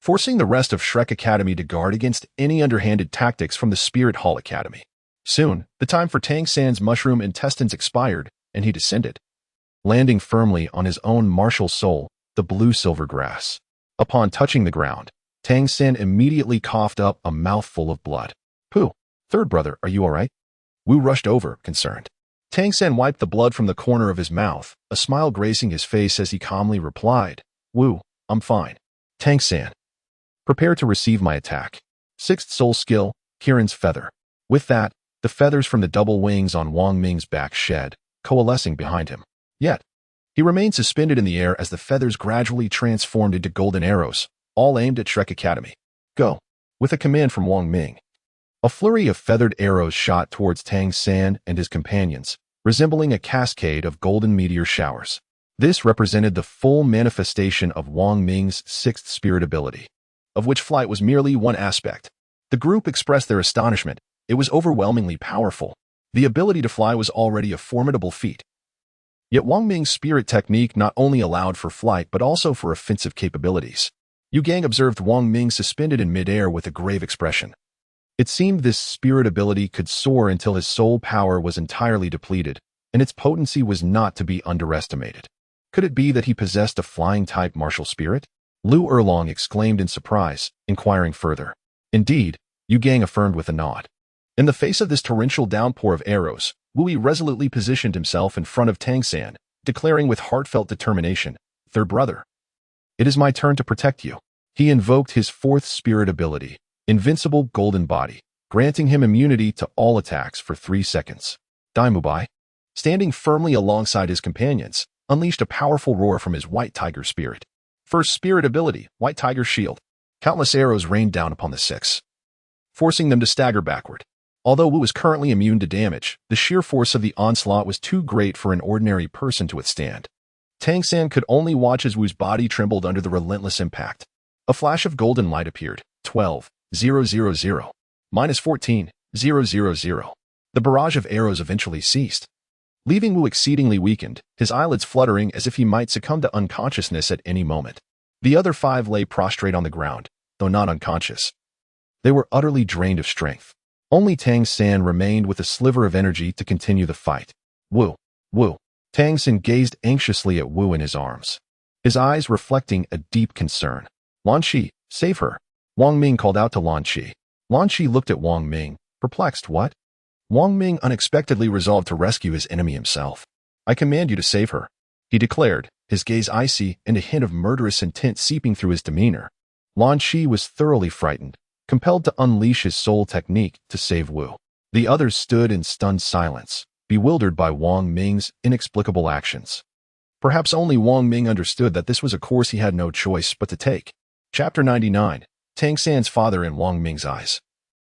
forcing the rest of Shrek Academy to guard against any underhanded tactics from the Spirit Hall Academy. Soon, the time for Tang San's mushroom intestines expired, and he descended, landing firmly on his own martial soul, the blue silver grass. Upon touching the ground, Tang San immediately coughed up a mouthful of blood. "Pooh, third brother, are you all right?" Wu rushed over, concerned. Tang San wiped the blood from the corner of his mouth, a smile gracing his face as he calmly replied, "Wu, I'm fine." Tang San, prepare to receive my attack. 6th soul skill, Kirin's Feather. With that, the feathers from the double wings on Wang Ming's back shed, coalescing behind him. Yet, he remained suspended in the air as the feathers gradually transformed into golden arrows, all aimed at Shrek Academy. "Go." With a command from Wang Ming, a flurry of feathered arrows shot towards Tang San and his companions, resembling a cascade of golden meteor showers. This represented the full manifestation of Wang Ming's 6th spirit ability, of which flight was merely one aspect. The group expressed their astonishment, It was overwhelmingly powerful. The ability to fly was already a formidable feat. Yet Wang Ming's spirit technique not only allowed for flight but also for offensive capabilities. Yu Gang observed Wang Ming suspended in midair with a grave expression. It seemed this spirit ability could soar until his soul power was entirely depleted, and its potency was not to be underestimated. Could it be that he possessed a flying-type martial spirit? Lu Erlong exclaimed in surprise, inquiring further. Indeed, Yu Gang affirmed with a nod. In the face of this torrential downpour of arrows, Wu Yi resolutely positioned himself in front of Tang San, declaring with heartfelt determination, "Third brother, it is my turn to protect you." He invoked his fourth spirit ability, Invincible Golden Body, granting him immunity to all attacks for 3 seconds. Daimubai, standing firmly alongside his companions, unleashed a powerful roar from his White Tiger spirit. First spirit ability, White Tiger Shield. Countless arrows rained down upon the six, forcing them to stagger backward. Although Wu was currently immune to damage, the sheer force of the onslaught was too great for an ordinary person to withstand. Tang San could only watch as Wu's body trembled under the relentless impact. A flash of golden light appeared. 12,000, -14,000. The barrage of arrows eventually ceased, leaving Wu exceedingly weakened, his eyelids fluttering as if he might succumb to unconsciousness at any moment. The other 5 lay prostrate on the ground, though not unconscious. They were utterly drained of strength. Only Tang San remained with a sliver of energy to continue the fight. Wu. Tang San gazed anxiously at Wu in his arms, his eyes reflecting a deep concern. Lan Qi, save her. Wang Ming called out to Lan Qi. Lan Qi looked at Wang Ming, perplexed. What? Wang Ming unexpectedly resolved to rescue his enemy himself. I command you to save her, he declared, his gaze icy and a hint of murderous intent seeping through his demeanor. Lan Qi was thoroughly frightened, compelled to unleash his soul technique to save Wu. The others stood in stunned silence, bewildered by Wang Ming's inexplicable actions. Perhaps only Wang Ming understood that this was a course he had no choice but to take. Chapter 99. Tang San's father in Wang Ming's eyes.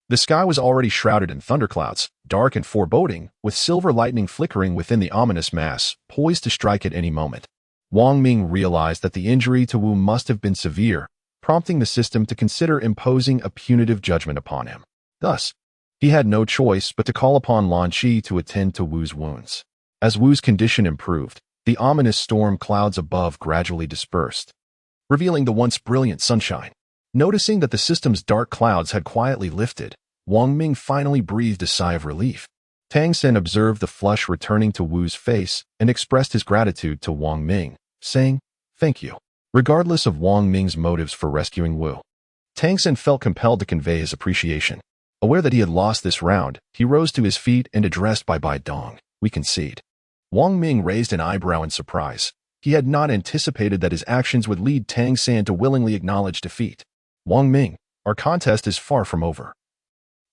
The sky was already shrouded in thunderclouds, dark and foreboding, with silver lightning flickering within the ominous mass, poised to strike at any moment. Wang Ming realized that the injury to Wu must have been severe, prompting the system to consider imposing a punitive judgment upon him. Thus, he had no choice but to call upon Lan Qi to attend to Wu's wounds. As Wu's condition improved, the ominous storm clouds above gradually dispersed, revealing the once brilliant sunshine. Noticing that the system's dark clouds had quietly lifted, Wang Ming finally breathed a sigh of relief. Tang San observed the flush returning to Wu's face and expressed his gratitude to Wang Ming, saying, "Thank you." Regardless of Wang Ming's motives for rescuing Wu, Tang San felt compelled to convey his appreciation. Aware that he had lost this round, he rose to his feet and addressed Bai Dong. "We concede." Wang Ming raised an eyebrow in surprise. He had not anticipated that his actions would lead Tang San to willingly acknowledge defeat. "Wang Ming, our contest is far from over.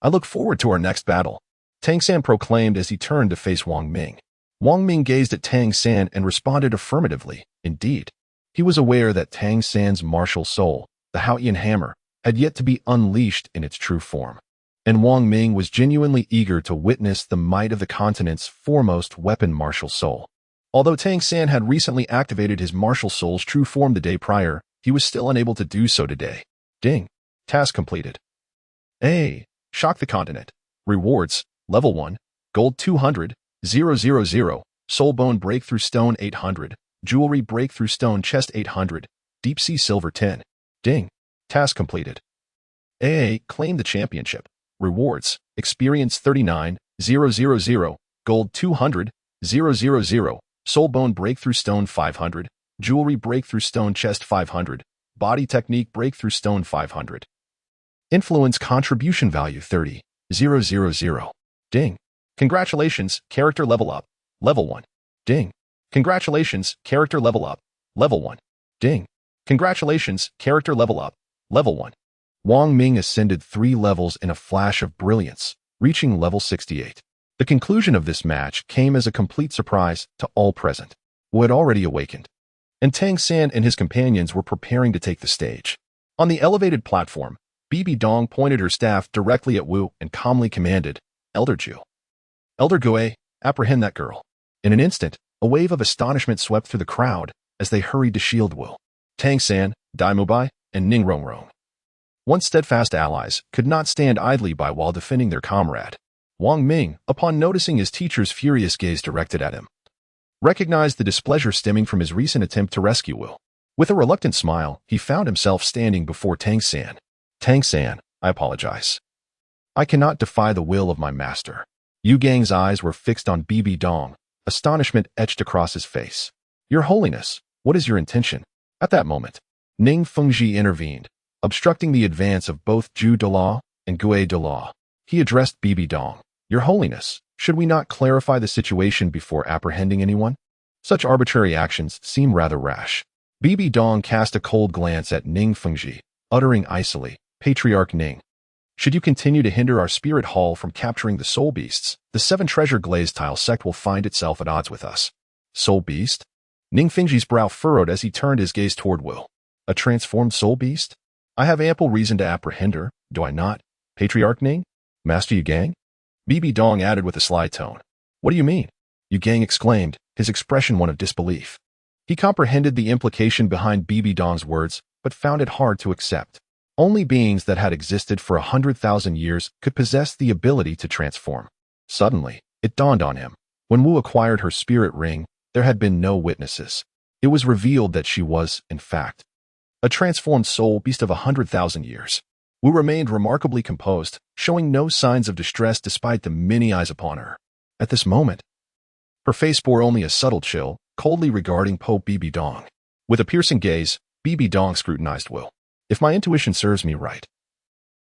I look forward to our next battle," Tang San proclaimed as he turned to face Wang Ming. Wang Ming gazed at Tang San and responded affirmatively. Indeed, he was aware that Tang San's martial soul, the Haotian hammer, had yet to be unleashed in its true form. And Wang Ming was genuinely eager to witness the might of the continent's foremost weapon martial soul. Although Tang San had recently activated his martial soul's true form the day prior, he was still unable to do so today. Ding. Task completed. A. Shock the continent. Rewards. Level 1. Gold 200, 000, Soul Bone Breakthrough Stone 800, Jewelry Breakthrough Stone Chest 800, Deep Sea Silver 10. Ding. Task completed. A. Claim the championship. Rewards. Experience 39, 000, Gold 200, 000, Soul Bone Breakthrough Stone 500, Jewelry Breakthrough Stone Chest 500, Body Technique Breakthrough Stone 500. Influence Contribution Value 30, 000. Ding. Congratulations, character level up. Level 1. Ding. Congratulations, character level up. Level 1. Ding. Congratulations, character level up. Level 1. Wang Ming ascended 3 levels in a flash of brilliance, reaching level 68. The conclusion of this match came as a complete surprise to all present, who had already awakened. And Tang San and his companions were preparing to take the stage. On the elevated platform, Bibi Dong pointed her staff directly at Wu and calmly commanded, "Elder Ju. Elder Gue, apprehend that girl." In an instant, a wave of astonishment swept through the crowd as they hurried to shield Wu. Tang San, Dai Mubai, and Ning Rongrong Once steadfast allies, could not stand idly by while defending their comrade. Wang Ming, upon noticing his teacher's furious gaze directed at him, recognized the displeasure stemming from his recent attempt to rescue Wu. With a reluctant smile, he found himself standing before Tang San. Tang San, I apologize. I cannot defy the will of my master. Yu Gang's eyes were fixed on Bibi Dong, astonishment etched across his face. Your Holiness, what is your intention? At that moment, Ning Fengji intervened, obstructing the advance of both Zhu Douluo and Gui Douluo. He addressed Bibi Dong. Your Holiness, should we not clarify the situation before apprehending anyone? Such arbitrary actions seem rather rash. Bibi Dong cast a cold glance at Ning Fengji, uttering icily, Patriarch Ning. Should you continue to hinder our spirit hall from capturing the soul beasts, the seven treasure glazed tile sect will find itself at odds with us. Soul beast? Ning Fengji's brow furrowed as he turned his gaze toward Wu. A transformed soul beast? I have ample reason to apprehend her, do I not? Patriarch Ning? Master Yu Gang? Bibi Dong added with a sly tone. What do you mean? Yu Gang exclaimed, his expression one of disbelief. He comprehended the implication behind Bibi Dong's words, but found it hard to accept. Only beings that had existed for 100,000 years could possess the ability to transform. Suddenly, it dawned on him. When Wu acquired her spirit ring, there had been no witnesses. It was revealed that she was, in fact, a transformed soul beast of 100,000 years. Wu remained remarkably composed, showing no signs of distress despite the many eyes upon her. At this moment, her face bore only a subtle chill, coldly regarding Pope Bibi Dong. With a piercing gaze, Bibi Dong scrutinized Wu. If my intuition serves me right,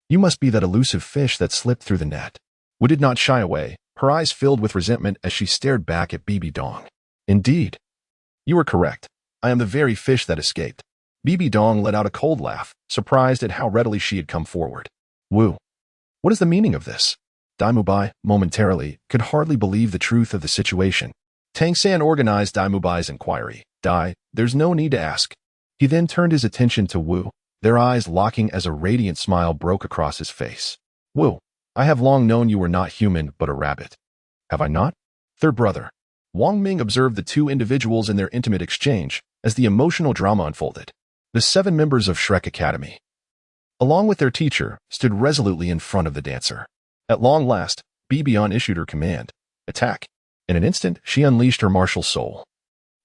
you must be that elusive fish that slipped through the net. Wu did not shy away, her eyes filled with resentment as she stared back at Bibi Dong. Indeed, you are correct. I am the very fish that escaped. Bibi Dong let out a cold laugh, surprised at how readily she had come forward. Wu, what is the meaning of this? Daimubai, momentarily, could hardly believe the truth of the situation. Tang San organized Daimubai's inquiry. Dai, there's no need to ask. He then turned his attention to Wu, their eyes locking as a radiant smile broke across his face. Wu, I have long known you were not human but a rabbit. Have I not? Third brother. Wong Ming observed the two individuals in their intimate exchange as the emotional drama unfolded. The 7 members of Shrek Academy, along with their teacher, stood resolutely in front of the dancer. At long last, Bibion issued her command. Attack. In an instant, she unleashed her martial soul,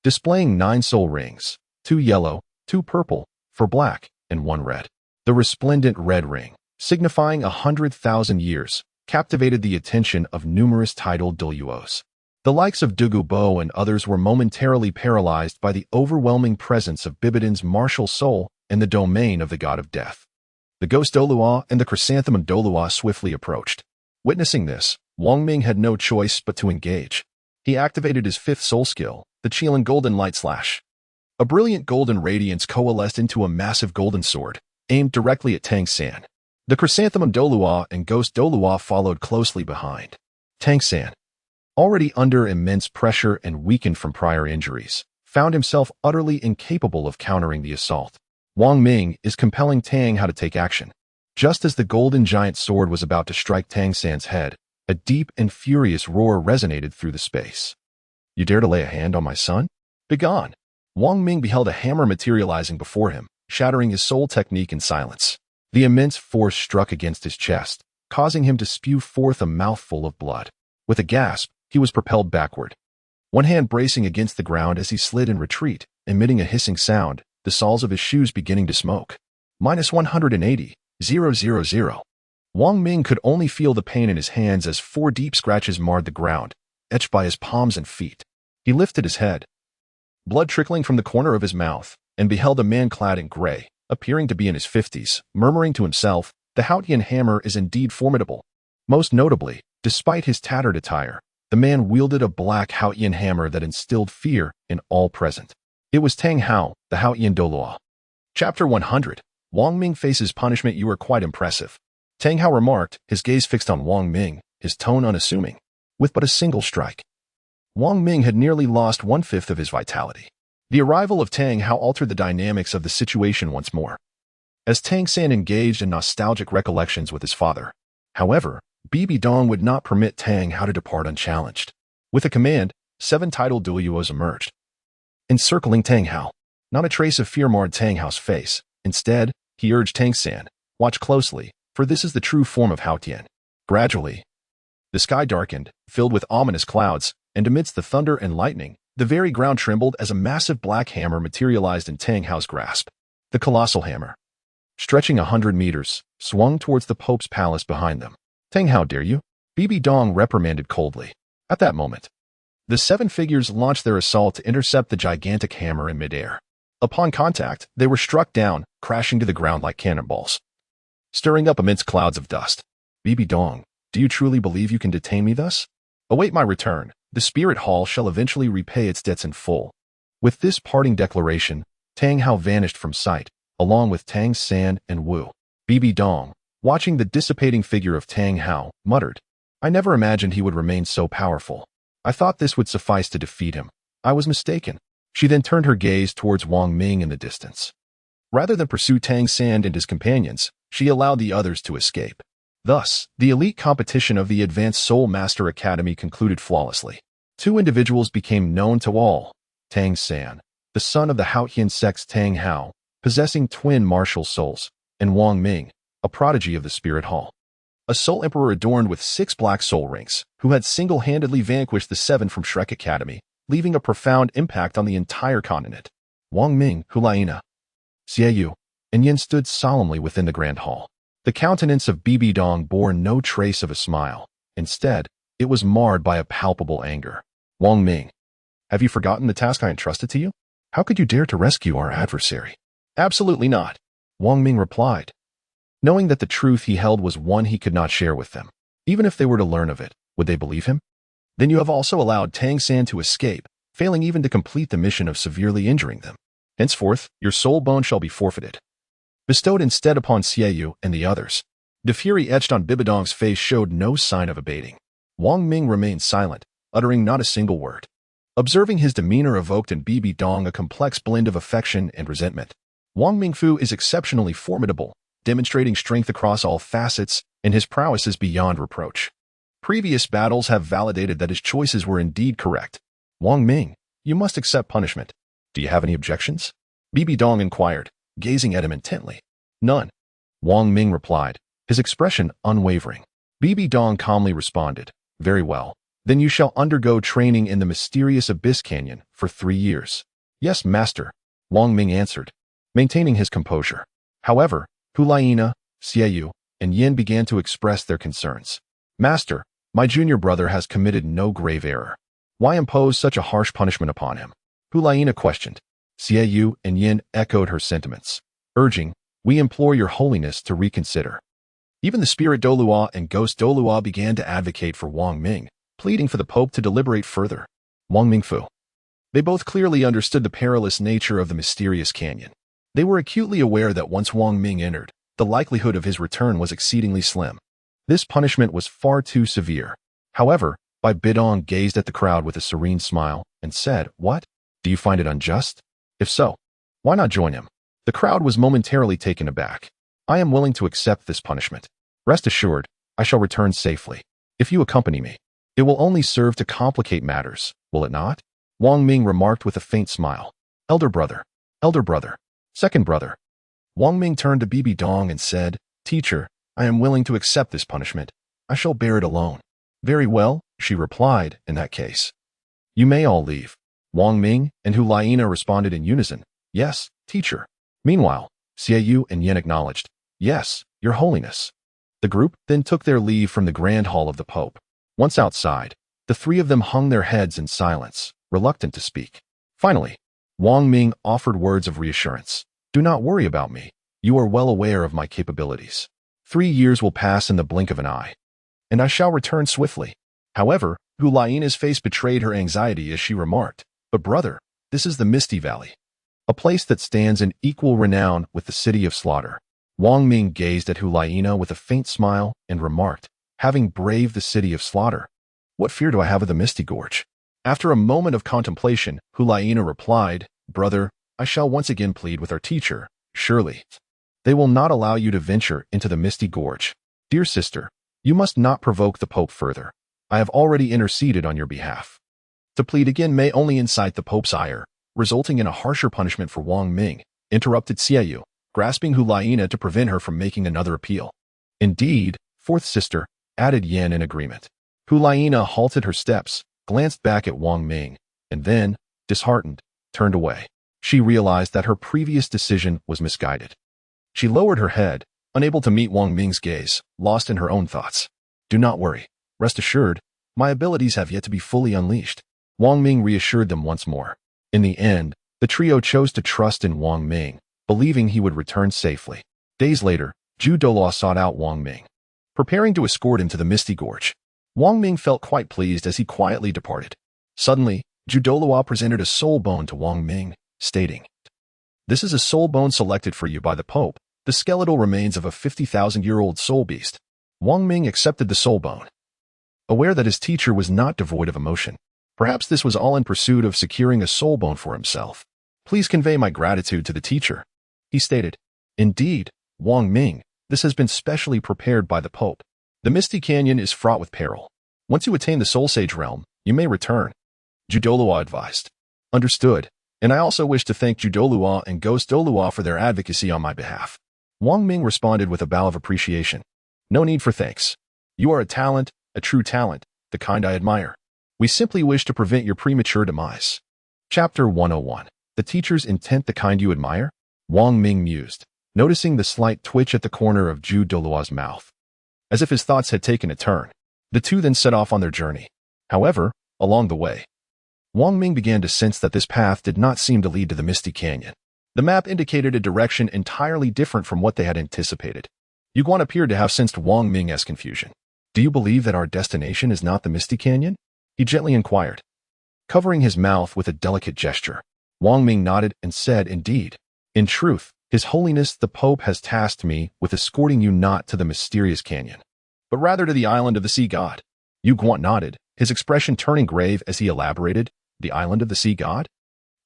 displaying 9 soul rings, 2 yellow, 2 purple, 4 black, and 1 red. The resplendent red ring, signifying 100,000 years, captivated the attention of numerous titled Douluos. The likes of Dugu Bo and others were momentarily paralyzed by the overwhelming presence of Bibidon's martial soul in the domain of the god of death. The ghost Douluo and the chrysanthemum Douluo swiftly approached. Witnessing this, Wong Ming had no choice but to engage. He activated his 5th soul skill, the Qilin Golden Light Slash. A brilliant golden radiance coalesced into a massive golden sword, aimed directly at Tang San. The chrysanthemum Douluo and ghost Douluo followed closely behind. Tang San, already under immense pressure and weakened from prior injuries, found himself utterly incapable of countering the assault. Wang Ming is compelling Tang how to take action. Just as the golden giant sword was about to strike Tang San's head, a deep and furious roar resonated through the space. You dare to lay a hand on my son? Begone! Wang Ming beheld a hammer materializing before him, shattering his soul technique in silence. The immense force struck against his chest, causing him to spew forth a mouthful of blood. With a gasp, he was propelled backward, one hand bracing against the ground as he slid in retreat, emitting a hissing sound, the soles of his shoes beginning to smoke. -180,000. Wang Ming could only feel the pain in his hands as 4 deep scratches marred the ground, etched by his palms and feet. He lifted his head, blood trickling from the corner of his mouth, and beheld a man clad in gray, appearing to be in his 50s, murmuring to himself, the Haotian hammer is indeed formidable. Most notably, despite his tattered attire, the man wielded a black Haotian hammer that instilled fear in all present. It was Tang Hao, the Haotian Douluo. Chapter 100. Wang Ming faces punishment. You are quite impressive. Tang Hao remarked, his gaze fixed on Wang Ming, his tone unassuming. With but a single strike, Wang Ming had nearly lost 1/5 of his vitality. The arrival of Tang Hao altered the dynamics of the situation once more, as Tang San engaged in nostalgic recollections with his father. However, Bibi Dong would not permit Tang Hao to depart unchallenged. With a command, 7 titled Douluos emerged, encircling Tang Hao. Not a trace of fear marred Tang Hao's face. Instead, he urged Tang San, Watch closely, for this is the true form of Haotian. Gradually, the sky darkened, filled with ominous clouds, and amidst the thunder and lightning, the very ground trembled as a massive black hammer materialized in Tang Hao's grasp. The colossal hammer, stretching 100 meters, swung towards the Pope's palace behind them. Tang, how dare you? Bibi Dong reprimanded coldly. At that moment, the 7 figures launched their assault to intercept the gigantic hammer in midair. Upon contact, they were struck down, crashing to the ground like cannonballs, stirring up immense clouds of dust. Bibi Dong, do you truly believe you can detain me thus? Await my return. The spirit hall shall eventually repay its debts in full. With this parting declaration, Tang Hao vanished from sight, along with Tang San and Wu. Bibi Dong, watching the dissipating figure of Tang Hao, muttered, I never imagined he would remain so powerful. I thought this would suffice to defeat him. I was mistaken. She then turned her gaze towards Wang Ming in the distance. Rather than pursue Tang San and his companions, she allowed the others to escape. Thus, the elite competition of the Advanced Soul Master Academy concluded flawlessly. 2 individuals became known to all. Tang San, the son of the Haotian sect's Tang Hao, possessing twin martial souls, and Wang Ming, a prodigy of the Spirit Hall. A soul emperor adorned with 6 black soul rings, who had single-handedly vanquished the 7 from Shrek Academy, leaving a profound impact on the entire continent. Wang Ming, Hulaina, Xiaoyu, and Yin stood solemnly within the grand hall. The countenance of Bibi Dong bore no trace of a smile. Instead, it was marred by a palpable anger. Wang Ming, have you forgotten the task I entrusted to you? How could you dare to rescue our adversary? Absolutely not, Wang Ming replied, knowing that the truth he held was one he could not share with them. Even if they were to learn of it, would they believe him? Then you have also allowed Tang San to escape, failing even to complete the mission of severely injuring them. Henceforth, your soul bone shall be forfeited, bestowed instead upon Xiaoyu and the others. The fury etched on Bibi Dong's face showed no sign of abating. Wang Ming remained silent, uttering not a single word. Observing his demeanor evoked in Bibi Dong a complex blend of affection and resentment. Wang Mingfu is exceptionally formidable, demonstrating strength across all facets, and his prowess is beyond reproach. Previous battles have validated that his choices were indeed correct. Wang Ming, you must accept punishment. Do you have any objections? Bibi Dong inquired, gazing at him intently. None, Wang Ming replied, his expression unwavering. Bibi Dong calmly responded, very well. Then you shall undergo training in the mysterious Abyss Canyon for 3 years. Yes, master, Wang Ming answered, maintaining his composure. However, Hulaina, Xiaoyu, and Yin began to express their concerns. Master, my junior brother has committed no grave error. Why impose such a harsh punishment upon him? Hulaina questioned. Xiaoyu and Yin echoed her sentiments, urging, we implore your holiness to reconsider. Even the spirit Douluo and ghost Douluo began to advocate for Wang Ming, pleading for the Pope to deliberate further. Wang Mingfu. They both clearly understood the perilous nature of the mysterious canyon. They were acutely aware that once Wang Ming entered, the likelihood of his return was exceedingly slim. This punishment was far too severe. However, Bibi Dong gazed at the crowd with a serene smile and said, what? Do you find it unjust? If so, why not join him? The crowd was momentarily taken aback. I am willing to accept this punishment. Rest assured, I shall return safely. If you accompany me, it will only serve to complicate matters, will it not? Wang Ming remarked with a faint smile. Elder brother, second brother. Wang Ming turned to Bibi Dong and said, Teacher, I am willing to accept this punishment. I shall bear it alone. Very well, she replied, in that case. You may all leave. Wang Ming and Hulaina responded in unison, yes, teacher. Meanwhile, Xiaoyu and Yin acknowledged, yes, your holiness. The group then took their leave from the grand hall of the Pope. Once outside, the 3 of them hung their heads in silence, reluctant to speak. Finally, Wang Ming offered words of reassurance. Do not worry about me. You are well aware of my capabilities. 3 years will pass in the blink of an eye, and I shall return swiftly. However, Hulaina's face betrayed her anxiety as she remarked, but brother, this is the Misty Valley, a place that stands in equal renown with the City of Slaughter. Wang Ming gazed at Hulaina with a faint smile and remarked, having braved the City of Slaughter, what fear do I have of the Misty Gorge? After a moment of contemplation, Hulaina replied, brother, I shall once again plead with our teacher, surely. They will not allow you to venture into the Misty Gorge. Dear sister, you must not provoke the Pope further. I have already interceded on your behalf. To plead again may only incite the Pope's ire, resulting in a harsher punishment for Wang Ming, interrupted Xiaoyu. grasping Hulaina to prevent her from making another appeal. Indeed, fourth sister, added Yan in agreement. Hulaina halted her steps, glanced back at Wang Ming, and then, disheartened, turned away. She realized that her previous decision was misguided. She lowered her head, unable to meet Wang Ming's gaze, lost in her own thoughts. Do not worry. Rest assured, my abilities have yet to be fully unleashed. Wang Ming reassured them once more. In the end, the trio chose to trust in Wang Ming, believing he would return safely. Days later, Douluo sought out Wang Ming, preparing to escort him to the Misty Gorge. Wang Ming felt quite pleased as he quietly departed. Suddenly, Douluo presented a soul bone to Wang Ming, stating, "This is a soul bone selected for you by the Pope, the skeletal remains of a 50,000-year-old soul beast." Wang Ming accepted the soul bone, aware that his teacher was not devoid of emotion. Perhaps this was all in pursuit of securing a soul bone for himself. "Please convey my gratitude to the teacher," he stated. "Indeed, Wang Ming, this has been specially prepared by the Pope. The Misty Canyon is fraught with peril. Once you attain the Soul Sage realm, you may return," Douluo advised. "Understood, and I also wish to thank Douluo and Ghost Douluo for their advocacy on my behalf." Wang Ming responded with a bow of appreciation. "No need for thanks. You are a talent, a true talent, the kind I admire. We simply wish to prevent your premature demise." Chapter 101. The teacher's intent, the kind you admire? Wang Ming mused, noticing the slight twitch at the corner of Douluo's mouth. As if his thoughts had taken a turn, the two then set off on their journey. However, along the way, Wang Ming began to sense that this path did not seem to lead to the Misty Canyon. The map indicated a direction entirely different from what they had anticipated. Yuguan appeared to have sensed Wang Ming's confusion. "Do you believe that our destination is not the Misty Canyon?" he gently inquired. Covering his mouth with a delicate gesture, Wang Ming nodded and said, "Indeed. In truth, His Holiness the Pope has tasked me with escorting you not to the mysterious canyon, but rather to the island of the sea god." Yuguan nodded, his expression turning grave as he elaborated, "The island of the sea god?"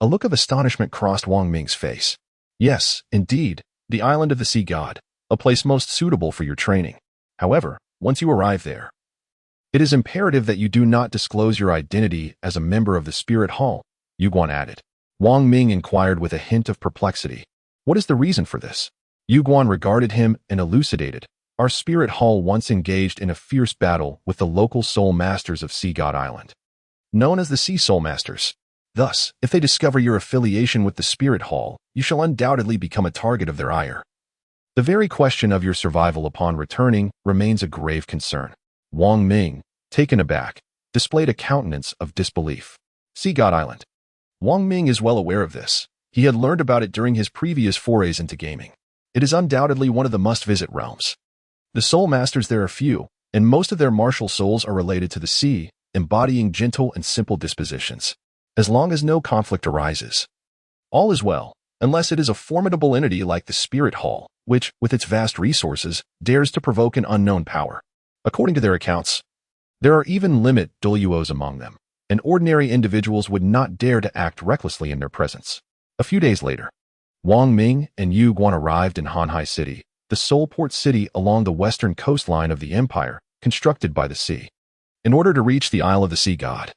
A look of astonishment crossed Wang Ming's face. "Yes, indeed, the island of the sea god, a place most suitable for your training. However, once you arrive there, it is imperative that you do not disclose your identity as a member of the Spirit Hall," Yuguan added. Wang Ming inquired with a hint of perplexity. "What is the reason for this?" Yuguan regarded him and elucidated. "Our Spirit Hall once engaged in a fierce battle with the local soul masters of Sea God Island, known as the Sea Soul Masters. Thus, if they discover your affiliation with the Spirit Hall, you shall undoubtedly become a target of their ire. The very question of your survival upon returning remains a grave concern." Wang Ming, taken aback, displayed a countenance of disbelief. Sea God Island. Wang Ming is well aware of this. He had learned about it during his previous forays into gaming. It is undoubtedly one of the must-visit realms. The soul masters there are few, and most of their martial souls are related to the sea, embodying gentle and simple dispositions. As long as no conflict arises, all is well, unless it is a formidable entity like the Spirit Hall, which, with its vast resources, dares to provoke an unknown power. According to their accounts, there are even limit Douluos among them, and ordinary individuals would not dare to act recklessly in their presence. A few days later, Wang Ming and Yuguan arrived in Hanhai City, the sole port city along the western coastline of the empire, constructed by the sea. In order to reach the Isle of the Sea God,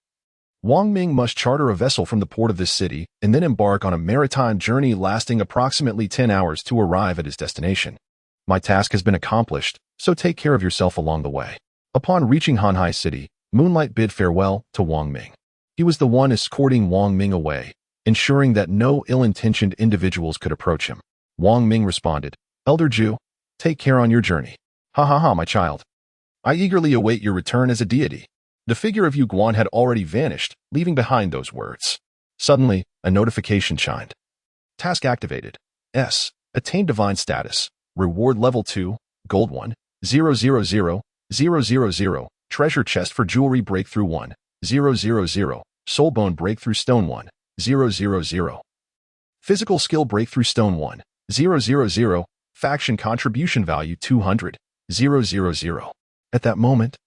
Wang Ming must charter a vessel from the port of this city and then embark on a maritime journey lasting approximately 10 hours to arrive at his destination. "My task has been accomplished, so take care of yourself along the way." Upon reaching Hanhai City, Moonlight bid farewell to Wang Ming. He was the one escorting Wang Ming away, ensuring that no ill-intentioned individuals could approach him. Wang Ming responded, "Elder Ju, take care on your journey." "Ha ha ha, my child. I eagerly await your return as a deity." The figure of Yuguan had already vanished, leaving behind those words. Suddenly, a notification chimed. Task activated. S. Attain divine status. Reward level 2, gold 1, 000, 000, treasure chest for jewelry breakthrough 1, 000, soul bone breakthrough stone 1, 000, physical skill breakthrough stone 1, 000, faction contribution value 200, 000. At that moment,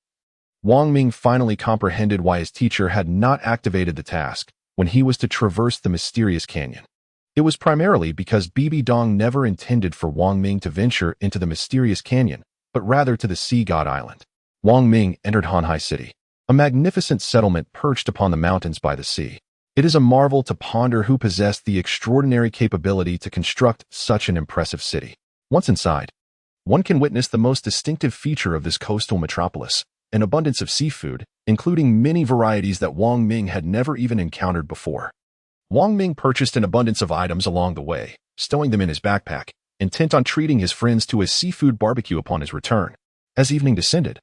Wang Ming finally comprehended why his teacher had not activated the task when he was to traverse the mysterious canyon. It was primarily because Bibi Dong never intended for Wang Ming to venture into the mysterious canyon, but rather to the Sea God Island. Wang Ming entered Hanhai City, a magnificent settlement perched upon the mountains by the sea. It is a marvel to ponder who possessed the extraordinary capability to construct such an impressive city. Once inside, one can witness the most distinctive feature of this coastal metropolis, an abundance of seafood, including many varieties that Wang Ming had never even encountered before. Wang Ming purchased an abundance of items along the way, stowing them in his backpack, intent on treating his friends to a seafood barbecue upon his return. As evening descended,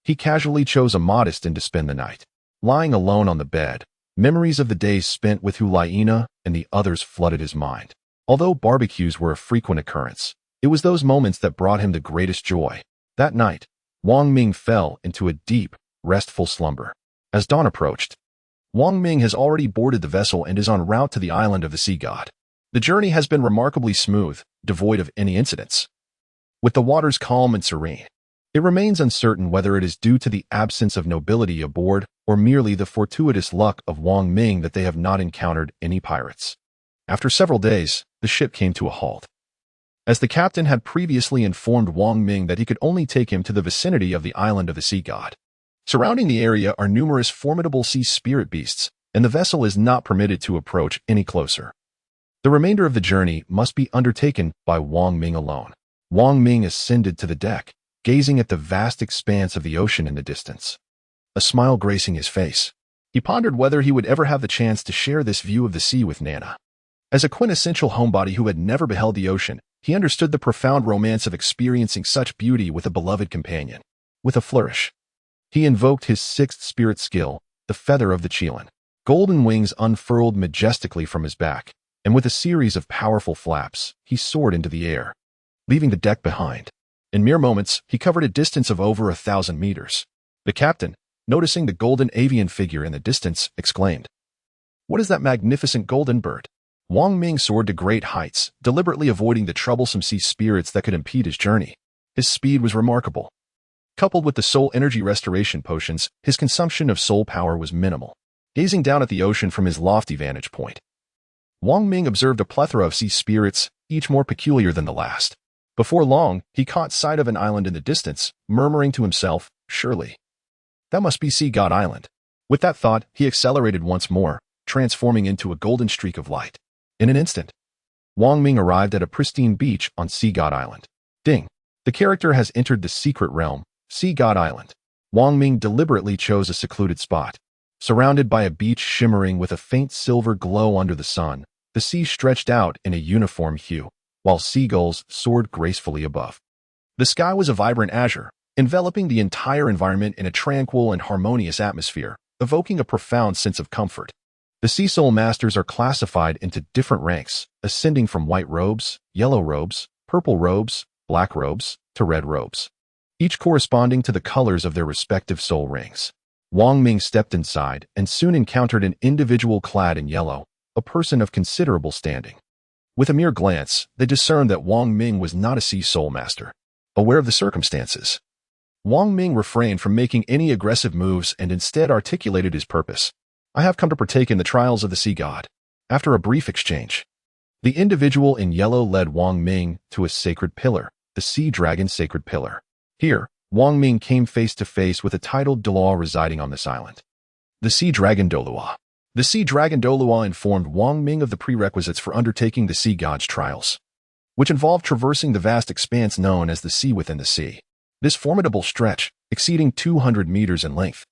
he casually chose a modest inn to spend the night. Lying alone on the bed, memories of the days spent with Hulaina and the others flooded his mind. Although barbecues were a frequent occurrence, it was those moments that brought him the greatest joy. That night, Wang Ming fell into a deep, restful slumber. As dawn approached, Wang Ming has already boarded the vessel and is en route to the island of the sea god. The journey has been remarkably smooth, devoid of any incidents. With the waters calm and serene, it remains uncertain whether it is due to the absence of nobility aboard or merely the fortuitous luck of Wang Ming that they have not encountered any pirates. After several days, the ship came to a halt. As the captain had previously informed Wang Ming that he could only take him to the vicinity of the island of the sea god. Surrounding the area are numerous formidable sea spirit beasts, and the vessel is not permitted to approach any closer. The remainder of the journey must be undertaken by Wang Ming alone. Wang Ming ascended to the deck, gazing at the vast expanse of the ocean in the distance. A smile gracing his face, he pondered whether he would ever have the chance to share this view of the sea with Nana. As a quintessential homebody who had never beheld the ocean, he understood the profound romance of experiencing such beauty with a beloved companion. With a flourish, he invoked his sixth spirit skill, the feather of the Qilin. Golden wings unfurled majestically from his back, and with a series of powerful flaps, he soared into the air, leaving the deck behind. In mere moments, he covered a distance of over 1,000 meters. The captain, noticing the golden avian figure in the distance, exclaimed, "What is that magnificent golden bird?" Wang Ming soared to great heights, deliberately avoiding the troublesome sea spirits that could impede his journey. His speed was remarkable. Coupled with the soul energy restoration potions, his consumption of soul power was minimal. Gazing down at the ocean from his lofty vantage point, Wang Ming observed a plethora of sea spirits, each more peculiar than the last. Before long, he caught sight of an island in the distance, murmuring to himself, "Surely, that must be Sea God Island." With that thought, he accelerated once more, transforming into a golden streak of light. In an instant, Wang Ming arrived at a pristine beach on Sea God Island. Ding! The character has entered the secret realm, Sea God Island. Wang Ming deliberately chose a secluded spot. Surrounded by a beach shimmering with a faint silver glow under the sun, the sea stretched out in a uniform hue, while seagulls soared gracefully above. The sky was a vibrant azure, enveloping the entire environment in a tranquil and harmonious atmosphere, evoking a profound sense of comfort. The Sea Soul Masters are classified into different ranks, ascending from white robes, yellow robes, purple robes, black robes, to red robes, each corresponding to the colors of their respective soul rings. Wang Ming stepped inside and soon encountered an individual clad in yellow, a person of considerable standing. With a mere glance, they discerned that Wang Ming was not a Sea Soul Master. Aware of the circumstances, Wang Ming refrained from making any aggressive moves and instead articulated his purpose. "I have come to partake in the trials of the sea god." After a brief exchange, the individual in yellow led Wang Ming to a sacred pillar, the Sea Dragon Sacred Pillar. Here, Wang Ming came face to face with a titled Douluo residing on this island. The Sea Dragon Douluo. The Sea Dragon Douluo informed Wang Ming of the prerequisites for undertaking the sea god's trials, which involved traversing the vast expanse known as the sea within the sea. This formidable stretch, exceeding 200 meters in length,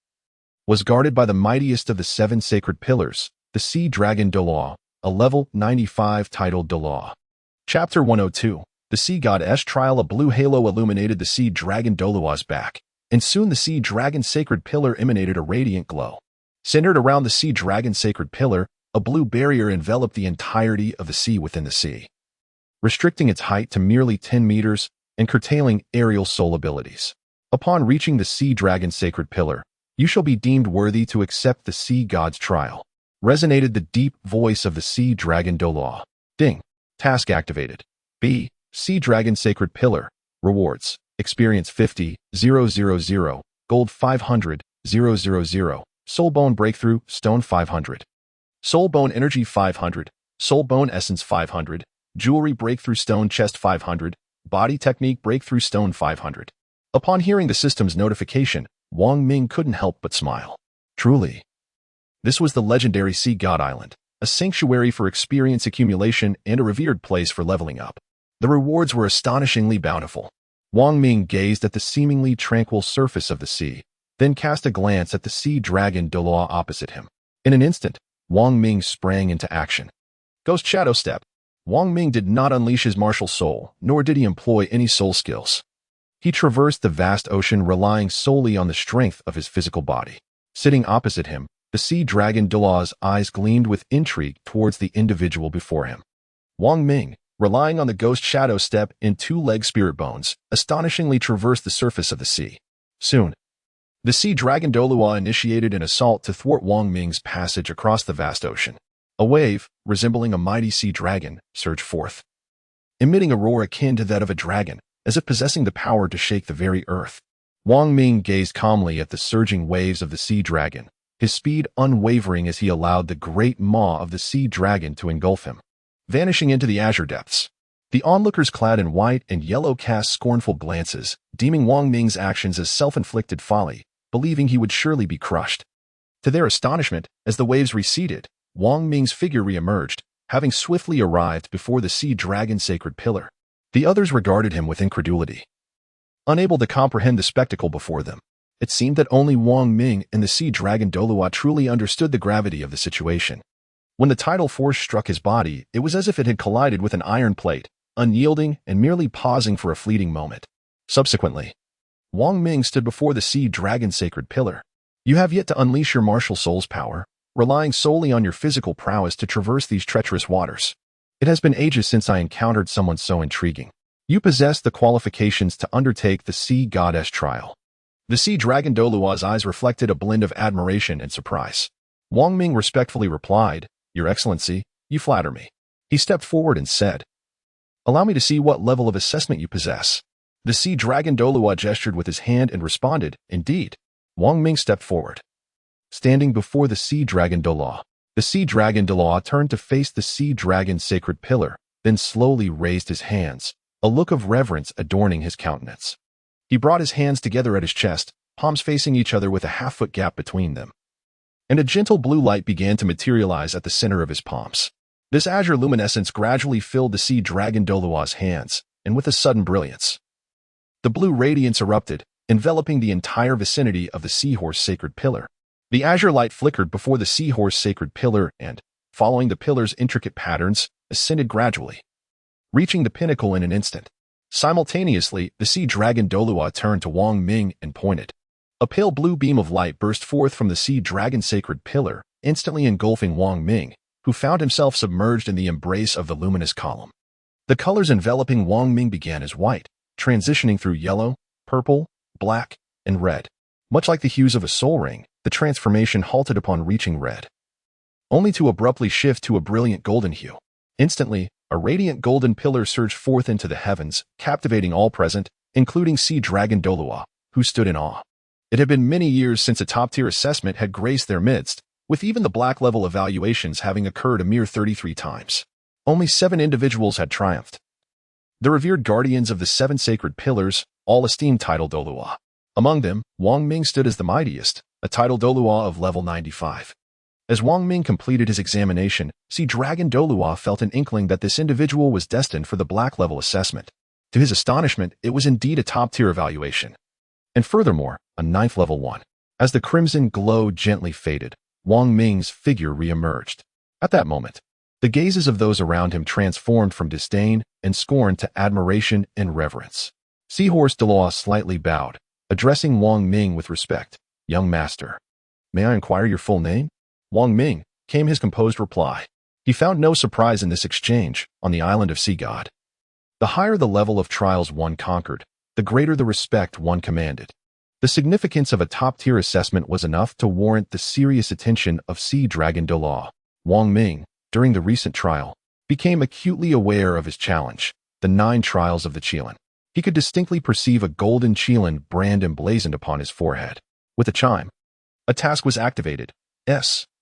was guarded by the mightiest of the 7 sacred pillars, the Sea Dragon Douluo, a level 95 titled Douluo. Chapter 102. The Sea God's Trial. A blue halo illuminated the Sea Dragon Douluo's back, and soon the Sea Dragon Sacred Pillar emanated a radiant glow. Centered around the Sea Dragon Sacred Pillar, a blue barrier enveloped the entirety of the sea within the sea, restricting its height to merely 10 meters and curtailing aerial soul abilities. Upon reaching the Sea Dragon Sacred Pillar, "You shall be deemed worthy to accept the Sea God's trial," resonated the deep voice of the Sea Dragon Douluo. Ding. Task activated. B. Sea Dragon Sacred Pillar. Rewards. Experience 50,000, Gold 500,000, Soul Bone Breakthrough, Stone 500. Soul Bone Energy 500, Soul Bone Essence 500, Jewelry Breakthrough Stone Chest 500, Body Technique Breakthrough Stone 500. Upon hearing the system's notification, Wang Ming couldn't help but smile. Truly, This was the legendary Sea God Island, a sanctuary for experience accumulation and a revered place for leveling up. The rewards were astonishingly bountiful. Wang Ming gazed at the seemingly tranquil surface of the sea, then cast a glance at the sea dragon Douluo opposite him. In an instant, Wang Ming sprang into action. Ghost Shadow Step. Wang Ming did not unleash his martial soul, nor did he employ any soul skills. He traversed the vast ocean relying solely on the strength of his physical body. Sitting opposite him, the sea dragon Douluo's eyes gleamed with intrigue towards the individual before him. Wang Ming, relying on the Ghost Shadow Step and two-leg spirit bones, astonishingly traversed the surface of the sea. Soon, the sea dragon Douluo initiated an assault to thwart Wang Ming's passage across the vast ocean. A wave, resembling a mighty sea dragon, surged forth, emitting a roar akin to that of a dragon, as if possessing the power to shake the very earth. Wang Ming gazed calmly at the surging waves of the sea dragon, his speed unwavering as he allowed the great maw of the sea dragon to engulf him, vanishing into the azure depths. The onlookers clad in white and yellow cast scornful glances, deeming Wang Ming's actions as self-inflicted folly, believing he would surely be crushed. To their astonishment, as the waves receded, Wang Ming's figure re-emerged, having swiftly arrived before the sea dragon's sacred pillar. The others regarded him with incredulity, unable to comprehend the spectacle before them. It seemed that only Wang Ming and the sea dragon Douluo truly understood the gravity of the situation. When the tidal force struck his body, it was as if it had collided with an iron plate, unyielding and merely pausing for a fleeting moment. Subsequently, Wang Ming stood before the sea dragon's sacred pillar. You have yet to unleash your martial soul's power, relying solely on your physical prowess to traverse these treacherous waters. It has been ages since I encountered someone so intriguing. You possess the qualifications to undertake the sea goddess trial. The sea dragon Douluo's eyes reflected a blend of admiration and surprise. Wang Ming respectfully replied, Your Excellency, you flatter me. He stepped forward and said, Allow me to see what level of assessment you possess. The sea dragon Douluo gestured with his hand and responded, Indeed. Wang Ming stepped forward. Standing before the sea dragon Douluo, the sea dragon Douluo turned to face the sea dragon's sacred pillar, then slowly raised his hands, a look of reverence adorning his countenance. He brought his hands together at his chest, palms facing each other with a half-foot gap between them. And a gentle blue light began to materialize at the center of his palms. This azure luminescence gradually filled the sea dragon Douluo's hands, and with a sudden brilliance, the blue radiance erupted, enveloping the entire vicinity of the seahorse sacred pillar. The azure light flickered before the seahorse sacred pillar and, following the pillar's intricate patterns, ascended gradually, reaching the pinnacle in an instant. Simultaneously, the sea dragon Douluo turned to Wang Ming and pointed. A pale blue beam of light burst forth from the sea dragon's sacred pillar, instantly engulfing Wang Ming, who found himself submerged in the embrace of the luminous column. The colors enveloping Wang Ming began as white, transitioning through yellow, purple, black, and red. Much like the hues of a soul ring, the transformation halted upon reaching red, only to abruptly shift to a brilliant golden hue. Instantly, a radiant golden pillar surged forth into the heavens, captivating all present, including sea dragon Douluo, who stood in awe. It had been many years since a top-tier assessment had graced their midst, with even the black-level evaluations having occurred a mere 33 times. Only 7 individuals had triumphed. The revered guardians of the 7 sacred pillars, all esteemed title Douluo. Among them, Wang Ming stood as the mightiest, a title Douluo of level 95. As Wang Ming completed his examination, Sea Dragon Douluo felt an inkling that this individual was destined for the black-level assessment. To his astonishment, it was indeed a top-tier evaluation. And furthermore, a 9th level one. As the crimson glow gently faded, Wang Ming's figure re-emerged. At that moment, the gazes of those around him transformed from disdain and scorn to admiration and reverence. Seahorse Douluo slightly bowed, addressing Wang Ming with respect. Young master, may I inquire your full name? Wang Ming, came his composed reply. He found no surprise in this exchange on the island of Sea God. The higher the level of trials one conquered, the greater the respect one commanded. The significance of a top-tier assessment was enough to warrant the serious attention of Sea Dragon Douluo. Wang Ming, during the recent trial, became acutely aware of his challenge, the 9 trials of the Qilin. He could distinctly perceive a golden Qilin brand emblazoned upon his forehead. With a chime, a task was activated.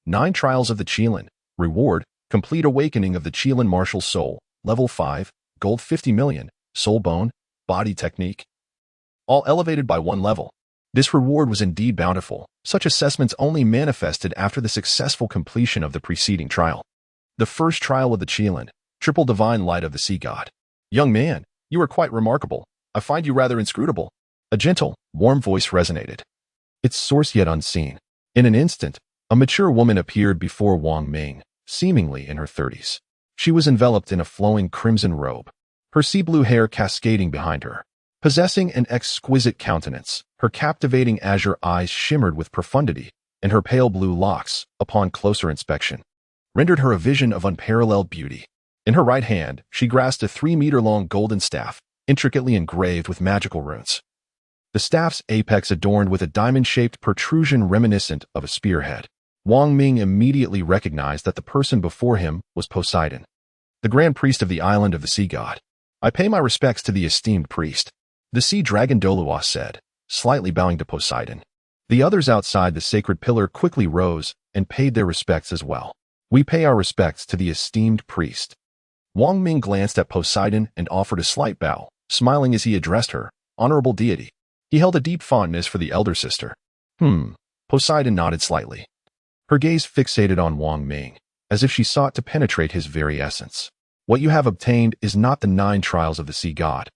9 trials of the Qilin. Reward, complete awakening of the Qilin martial soul. Level 5, gold 50 million, soul bone, body technique. All elevated by 1 level. This reward was indeed bountiful. Such assessments only manifested after the successful completion of the preceding trial. The first trial of the Qilin, triple divine light of the sea god. Young man, you are quite remarkable. I find you rather inscrutable. A gentle, warm voice resonated. Its source yet unseen. In an instant, a mature woman appeared before Wang Ming, seemingly in her 30s. She was enveloped in a flowing crimson robe, her sea blue hair cascading behind her. Possessing an exquisite countenance, her captivating azure eyes shimmered with profundity, and her pale blue locks, upon closer inspection, rendered her a vision of unparalleled beauty. In her right hand, she grasped a 3-meter-long golden staff, intricately engraved with magical runes. The staff's apex adorned with a diamond-shaped protrusion reminiscent of a spearhead. Wang Ming immediately recognized that the person before him was Poseidon, the grand priest of the island of the sea god. I pay my respects to the esteemed priest, the sea dragon Douluo said, slightly bowing to Poseidon. The others outside the sacred pillar quickly rose and paid their respects as well. We pay our respects to the esteemed priest. Wang Ming glanced at Poseidon and offered a slight bow, smiling as he addressed her, honorable deity. He held a deep fondness for the elder sister. Poseidon nodded slightly. Her gaze fixated on Wang Ming, as if she sought to penetrate his very essence. What you have obtained is not the 9 trials of the sea god,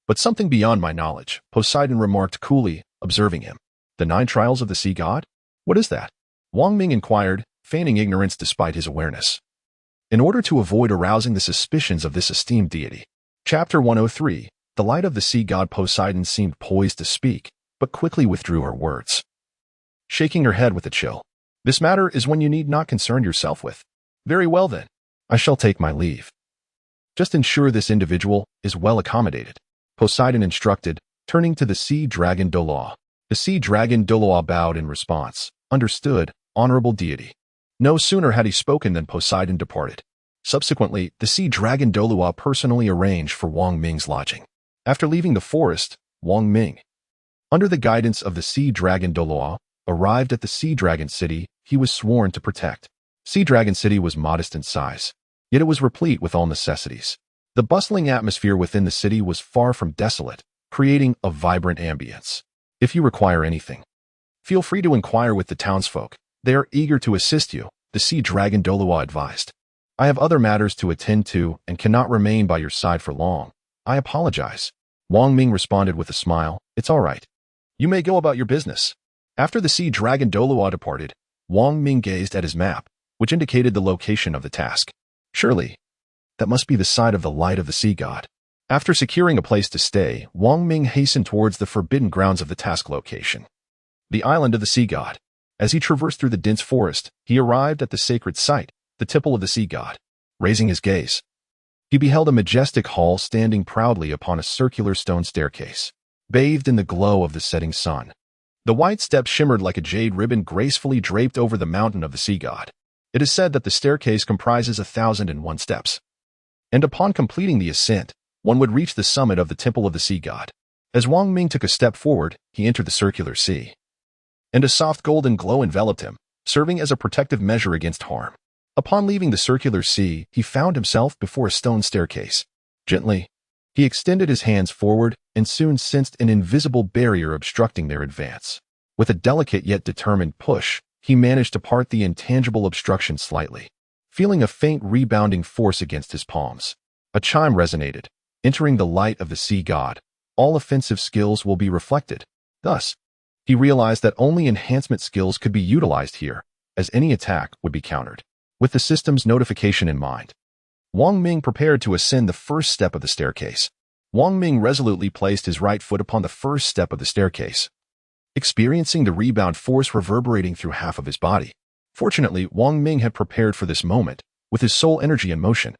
but something beyond my knowledge, Poseidon remarked coolly, observing him. The 9 trials of the sea god? What is that? Wang Ming inquired, feigning ignorance despite his awareness. In order to avoid arousing the suspicions of this esteemed deity. Chapter 103, the light of the sea god. Poseidon seemed poised to speak, but quickly withdrew her words, shaking her head with a chill. This matter is one you need not concern yourself with. Very well then, I shall take my leave. Just ensure this individual is well accommodated, Poseidon instructed, turning to the sea dragon Douluo. The sea dragon Douluo bowed in response. Understood, honorable deity. No sooner had he spoken than Poseidon departed. Subsequently, the sea dragon Douluo personally arranged for Wang Ming's lodging. After leaving the forest, Wang Ming, under the guidance of the sea dragon Douluo, arrived at the sea dragon city he was sworn to protect. Sea Dragon City was modest in size, yet it was replete with all necessities. The bustling atmosphere within the city was far from desolate, creating a vibrant ambience. If you require anything, feel free to inquire with the townsfolk. They are eager to assist you, the sea dragon Douluo advised. I have other matters to attend to and cannot remain by your side for long. I apologize. Wang Ming responded with a smile. It's all right. You may go about your business. After the sea dragon Douluo departed, Wang Ming gazed at his map, which indicated the location of the task. Surely, that must be the site of the light of the sea god. After securing a place to stay, Wang Ming hastened towards the forbidden grounds of the task location, the island of the sea god. As he traversed through the dense forest, he arrived at the sacred site, the temple of the sea god. Raising his gaze, he beheld a majestic hall standing proudly upon a circular stone staircase, bathed in the glow of the setting sun. The white steps shimmered like a jade ribbon gracefully draped over the mountain of the sea god. It is said that the staircase comprises 1,001 steps, and upon completing the ascent, one would reach the summit of the temple of the sea god. As Wang Ming took a step forward, he entered the circular sea, and a soft golden glow enveloped him, serving as a protective measure against harm. Upon leaving the circular sea, he found himself before a stone staircase. Gently, he extended his hands forward and soon sensed an invisible barrier obstructing their advance. With a delicate yet determined push, he managed to part the intangible obstruction slightly, feeling a faint rebounding force against his palms. A chime resonated, entering the light of the sea god. All offensive skills will be reflected. Thus, he realized that only enhancement skills could be utilized here, as any attack would be countered. With the system's notification in mind, Wang Ming prepared to ascend the first step of the staircase. Wang Ming resolutely placed his right foot upon the first step of the staircase, experiencing the rebound force reverberating through half of his body. Fortunately, Wang Ming had prepared for this moment. With his soul energy in motion,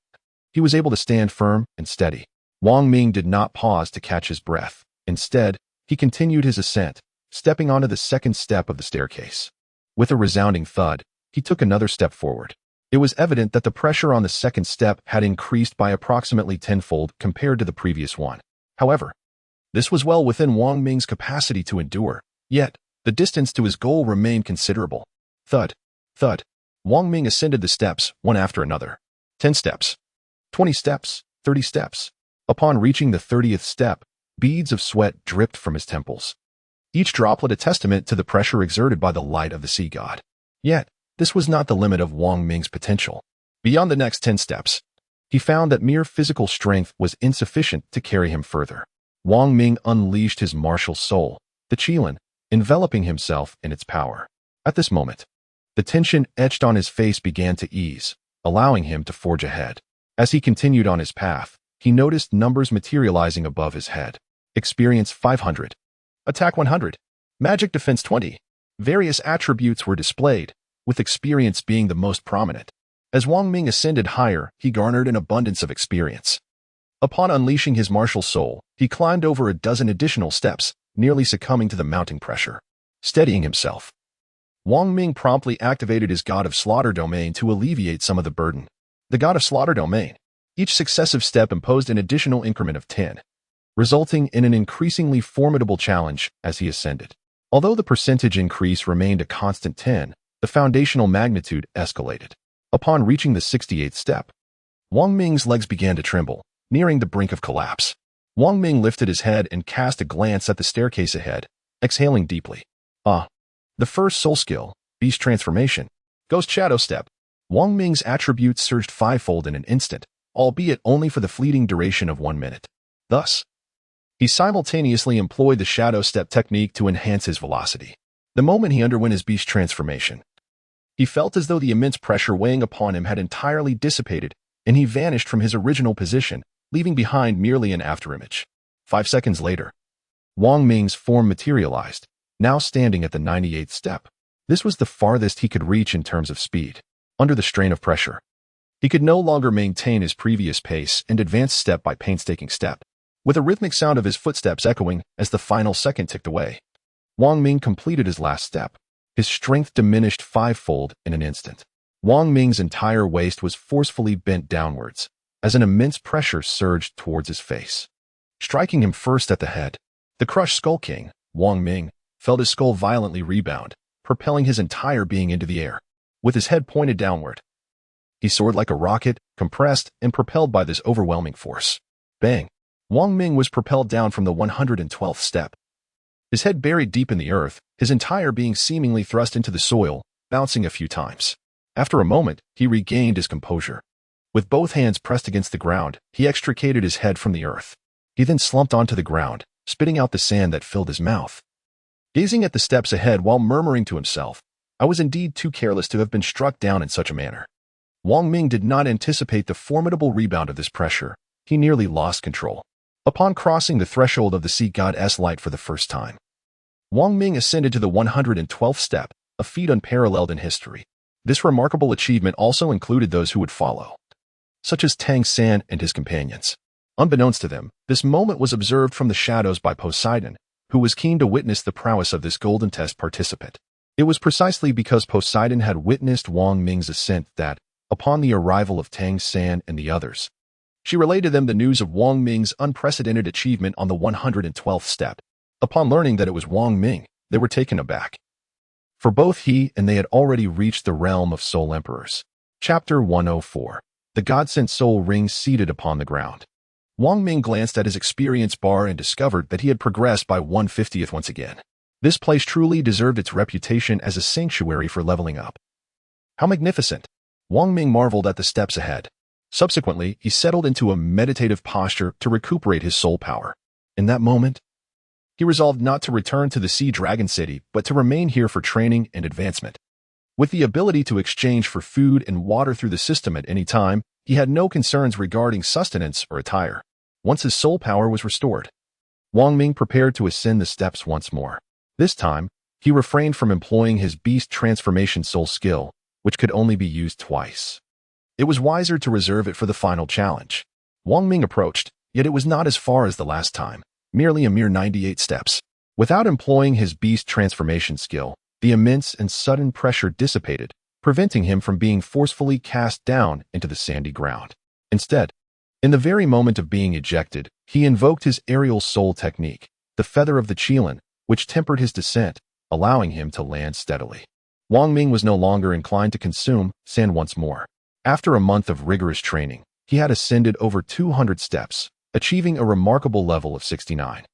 he was able to stand firm and steady. Wang Ming did not pause to catch his breath. Instead, he continued his ascent, stepping onto the second step of the staircase. With a resounding thud, he took another step forward. It was evident that the pressure on the second step had increased by approximately tenfold compared to the previous one. However, this was well within Wang Ming's capacity to endure. Yet, the distance to his goal remained considerable. Thud, thud. Wang Ming ascended the steps, one after another. 10 steps, 20 steps, 30 steps. Upon reaching the 30th step, beads of sweat dripped from his temples. each droplet a testament to the pressure exerted by the light of the sea god. Yet, this was not the limit of Wang Ming's potential. Beyond the next 10 steps, he found that mere physical strength was insufficient to carry him further. Wang Ming unleashed his martial soul, the Qilin, enveloping himself in its power. At this moment, the tension etched on his face began to ease, allowing him to forge ahead. As he continued on his path, he noticed numbers materializing above his head. Experience 500. Attack 100. Magic defense 20. Various attributes were displayed, with experience being the most prominent. As Wang Ming ascended higher, he garnered an abundance of experience. Upon unleashing his martial soul, he climbed over a dozen additional steps, nearly succumbing to the mounting pressure. Steadying himself, Wang Ming promptly activated his God of Slaughter domain to alleviate some of the burden. The God of Slaughter domain. Each successive step imposed an additional increment of 10, resulting in an increasingly formidable challenge as he ascended. Although the percentage increase remained a constant 10, the foundational magnitude escalated. Upon reaching the 68th step, Wang Ming's legs began to tremble, nearing the brink of collapse. Wang Ming lifted his head and cast a glance at the staircase ahead, exhaling deeply. The first soul skill, Beast Transformation, Ghost Shadow Step. Wang Ming's attributes surged fivefold in an instant, albeit only for the fleeting duration of 1 minute. Thus, he simultaneously employed the Shadow Step technique to enhance his velocity. The moment he underwent his Beast Transformation, he felt as though the immense pressure weighing upon him had entirely dissipated, and he vanished from his original position, leaving behind merely an afterimage. 5 seconds later, Wang Ming's form materialized, now standing at the 98th step. This was the farthest he could reach in terms of speed. Under the strain of pressure, he could no longer maintain his previous pace and advance step by painstaking step, with a rhythmic sound of his footsteps echoing as the final second ticked away. Wang Ming completed his last step. His strength diminished fivefold in an instant. Wang Ming's entire waist was forcefully bent downwards, as an immense pressure surged towards his face. Striking him first at the head, the crushed Skull King, Wang Ming, felt his skull violently rebound, propelling his entire being into the air. With his head pointed downward, he soared like a rocket, compressed and propelled by this overwhelming force. Bang! Wang Ming was propelled down from the 112th step. His head buried deep in the earth, his entire being seemingly thrust into the soil, bouncing a few times. After a moment, he regained his composure. With both hands pressed against the ground, he extricated his head from the earth. He then slumped onto the ground, spitting out the sand that filled his mouth. Gazing at the steps ahead while murmuring to himself, I was indeed too careless to have been struck down in such a manner. Wang Ming did not anticipate the formidable rebound of this pressure. He nearly lost control. Upon crossing the threshold of the sea god's light for the first time, Wang Ming ascended to the 112th step, a feat unparalleled in history. This remarkable achievement also included those who would follow, such as Tang San and his companions. Unbeknownst to them, this moment was observed from the shadows by Poseidon, who was keen to witness the prowess of this golden test participant. It was precisely because Poseidon had witnessed Wang Ming's ascent that, upon the arrival of Tang San and the others, she relayed to them the news of Wang Ming's unprecedented achievement on the 112th step. Upon learning that it was Wang Ming, they were taken aback. For both he and they had already reached the realm of soul emperors. Chapter 104. The God-sent soul rings seated upon the ground. Wang Ming glanced at his experience bar and discovered that he had progressed by 1/50th once again. This place truly deserved its reputation as a sanctuary for leveling up. How magnificent! Wang Ming marveled at the steps ahead. Subsequently, he settled into a meditative posture to recuperate his soul power. In that moment, he resolved not to return to the Sea Dragon City, but to remain here for training and advancement. With the ability to exchange for food and water through the system at any time, he had no concerns regarding sustenance or attire. Once his soul power was restored, Wang Ming prepared to ascend the steps once more. This time, he refrained from employing his Beast Transformation soul skill, which could only be used twice. It was wiser to reserve it for the final challenge. Wang Ming approached, yet it was not as far as the last time, merely a mere 98 steps. Without employing his Beast Transformation skill, the immense and sudden pressure dissipated, preventing him from being forcefully cast down into the sandy ground. Instead, in the very moment of being ejected, he invoked his aerial soul technique, the feather of the Qilin, which tempered his descent, allowing him to land steadily. Wang Ming was no longer inclined to consume sand once more. After a month of rigorous training, he had ascended over 200 steps, achieving a remarkable level of 69.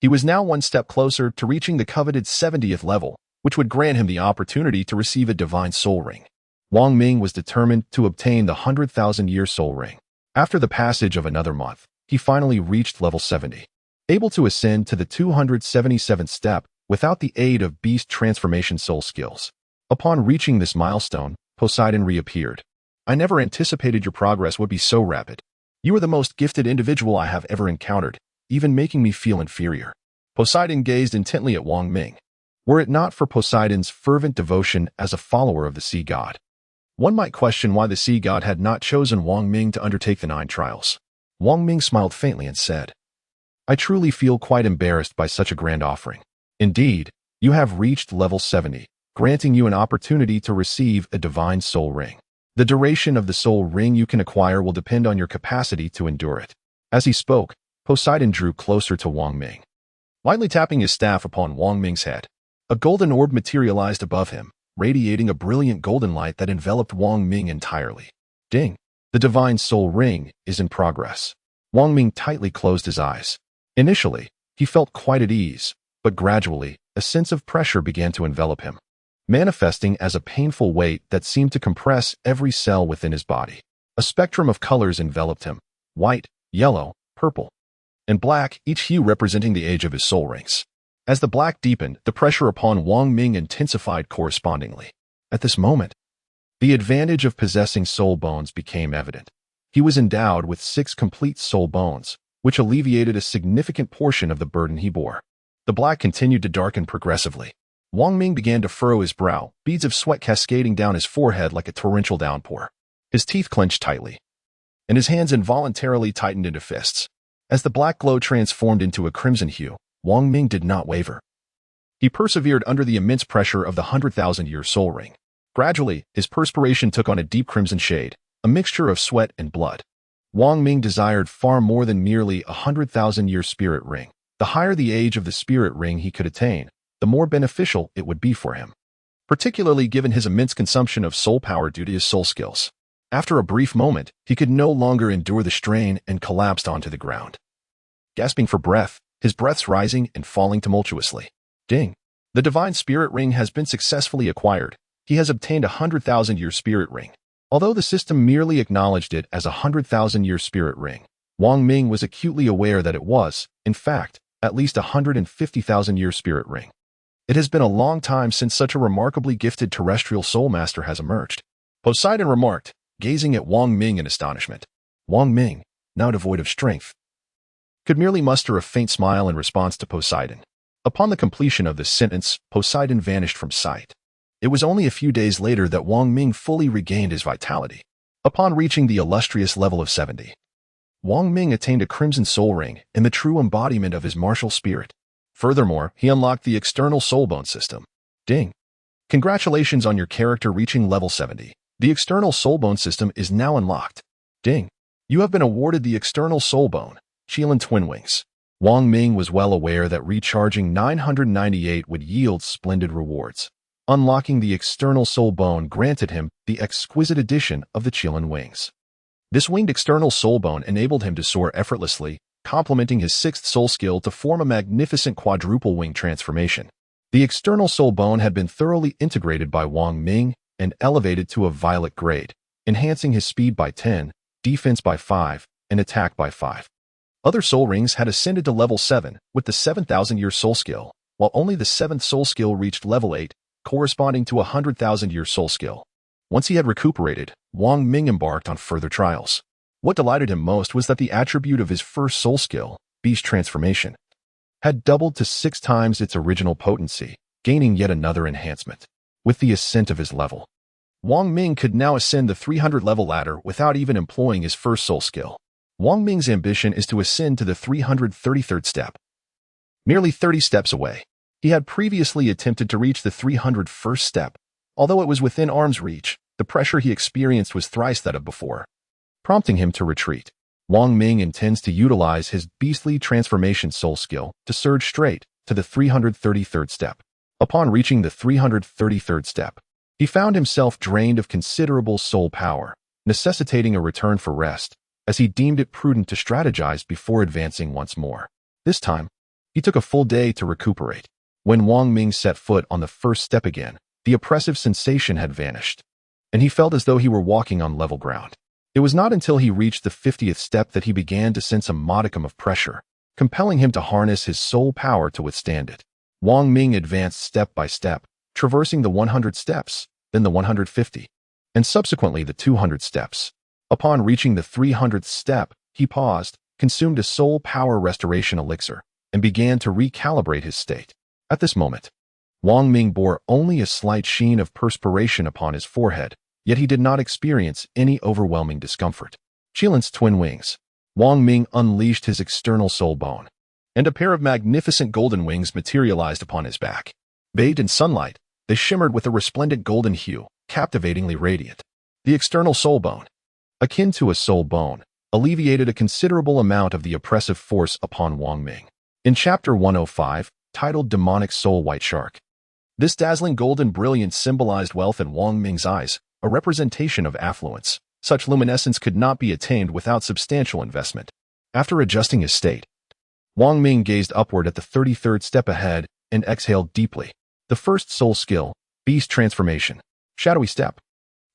He was now one step closer to reaching the coveted 70th level, which would grant him the opportunity to receive a divine soul ring. Wang Ming was determined to obtain the 100,000-year soul ring. After the passage of another month, he finally reached level 70, able to ascend to the 277th step without the aid of beast transformation soul skills. Upon reaching this milestone, Poseidon reappeared. I never anticipated your progress would be so rapid. You are the most gifted individual I have ever encountered, even making me feel inferior. Poseidon gazed intently at Wang Ming. Were it not for Poseidon's fervent devotion as a follower of the sea god, one might question why the sea god had not chosen Wang Ming to undertake the 9 trials. Wang Ming smiled faintly and said, I truly feel quite embarrassed by such a grand offering. Indeed, you have reached level 70, granting you an opportunity to receive a divine soul ring. The duration of the soul ring you can acquire will depend on your capacity to endure it. As he spoke, Poseidon drew closer to Wang Ming, lightly tapping his staff upon Wang Ming's head. A golden orb materialized above him, radiating a brilliant golden light that enveloped Wang Ming entirely. Ding! The divine soul ring is in progress. Wang Ming tightly closed his eyes. Initially, he felt quite at ease, but gradually, a sense of pressure began to envelop him, manifesting as a painful weight that seemed to compress every cell within his body. A spectrum of colors enveloped him: white, yellow, purple, and black, each hue representing the age of his soul rings. As the black deepened, the pressure upon Wang Ming intensified correspondingly. At this moment, the advantage of possessing soul bones became evident. He was endowed with 6 complete soul bones, which alleviated a significant portion of the burden he bore. The black continued to darken progressively. Wang Ming began to furrow his brow, beads of sweat cascading down his forehead like a torrential downpour. His teeth clenched tightly, and his hands involuntarily tightened into fists. As the black glow transformed into a crimson hue, Wang Ming did not waver. He persevered under the immense pressure of the 100,000-year soul ring. Gradually, his perspiration took on a deep crimson shade, a mixture of sweat and blood. Wang Ming desired far more than merely a 100,000-year spirit ring. The higher the age of the spirit ring he could attain, the more beneficial it would be for him, particularly given his immense consumption of soul power due to his soul skills. After a brief moment, he could no longer endure the strain and collapsed onto the ground. Gasping for breath, his breaths rising and falling tumultuously. Ding! The divine spirit ring has been successfully acquired. He has obtained a 100,000-year spirit ring. Although the system merely acknowledged it as a 100,000-year spirit ring, Wang Ming was acutely aware that it was, in fact, at least a 150,000-year spirit ring. It has been a long time since such a remarkably gifted terrestrial soul master has emerged. Poseidon remarked, gazing at Wang Ming in astonishment. Wang Ming, now devoid of strength, could merely muster a faint smile in response to Poseidon. Upon the completion of this sentence, Poseidon vanished from sight. It was only a few days later that Wang Ming fully regained his vitality. Upon reaching the illustrious level of 70, Wang Ming attained a crimson soul ring and the true embodiment of his martial spirit. Furthermore, he unlocked the external soulbone system. Ding! Congratulations on your character reaching level 70. The external soulbone system is now unlocked. Ding! You have been awarded the external soulbone, Qilin Twin Wings. Wang Ming was well aware that recharging 998 would yield splendid rewards. Unlocking the external soul bone granted him the exquisite addition of the Qilin wings. This winged external soul bone enabled him to soar effortlessly, complementing his 6th soul skill to form a magnificent quadruple wing transformation. The external soul bone had been thoroughly integrated by Wang Ming and elevated to a violet grade, enhancing his speed by 10, defense by 5, and attack by 5. Other soul rings had ascended to level 7 with the 7,000-year soul skill, while only the 7th soul skill reached level 8, corresponding to a 100,000-year soul skill. Once he had recuperated, Wang Ming embarked on further trials. What delighted him most was that the attribute of his first soul skill, beast transformation, had doubled to 6 times its original potency, gaining yet another enhancement. With the ascent of his level, Wang Ming could now ascend the 300-level ladder without even employing his first soul skill. Wang Ming's ambition is to ascend to the 333rd step. Merely 30 steps away, he had previously attempted to reach the 301st step. Although it was within arm's reach, the pressure he experienced was thrice that of before, prompting him to retreat. Wang Ming intends to utilize his beastly transformation soul skill to surge straight to the 333rd step. Upon reaching the 333rd step, he found himself drained of considerable soul power, necessitating a return for rest, as he deemed it prudent to strategize before advancing once more. This time, He took a full day to recuperate. When Wang Ming set foot on the first step again, the oppressive sensation had vanished, and he felt as though he were walking on level ground. It was not until he reached the 50th step that he began to sense a modicum of pressure, compelling him to harness his soul power to withstand it. Wang Ming advanced step by step, traversing the 100 steps, then the 150, and subsequently the 200 steps. Upon reaching the 300th step, he paused, consumed a soul power restoration elixir, and began to recalibrate his state. At this moment, Wang Ming bore only a slight sheen of perspiration upon his forehead, yet he did not experience any overwhelming discomfort. Qilin's twin wings. Wang Ming unleashed his external soul bone, and a pair of magnificent golden wings materialized upon his back. Bathed in sunlight, they shimmered with a resplendent golden hue, captivatingly radiant. The external soul bone, akin to a soul bone, alleviated a considerable amount of the oppressive force upon Wang Ming. In Chapter 105, titled Demonic Soul White Shark, this dazzling golden brilliance symbolized wealth in Wang Ming's eyes, a representation of affluence. Such luminescence could not be attained without substantial investment. After adjusting his state, Wang Ming gazed upward at the 33rd step ahead and exhaled deeply. The first soul skill, Beast Transformation, Shadowy Step.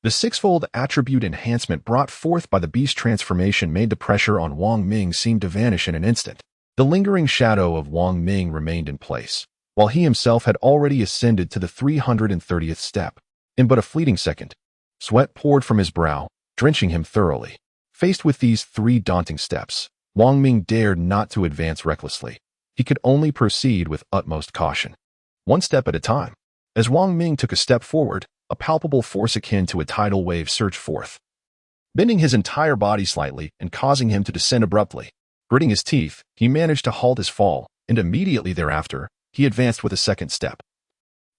The sixfold attribute enhancement brought forth by the Beast Transformation made the pressure on Wang Ming seem to vanish in an instant. The lingering shadow of Wang Ming remained in place, while he himself had already ascended to the 330th step. In but a fleeting second, sweat poured from his brow, drenching him thoroughly. Faced with these 3 daunting steps, Wang Ming dared not to advance recklessly. He could only proceed with utmost caution, one step at a time. As Wang Ming took a step forward, a palpable force akin to a tidal wave surged forth, bending his entire body slightly and causing him to descend abruptly. Gritting his teeth, he managed to halt his fall, and immediately thereafter, he advanced with a second step.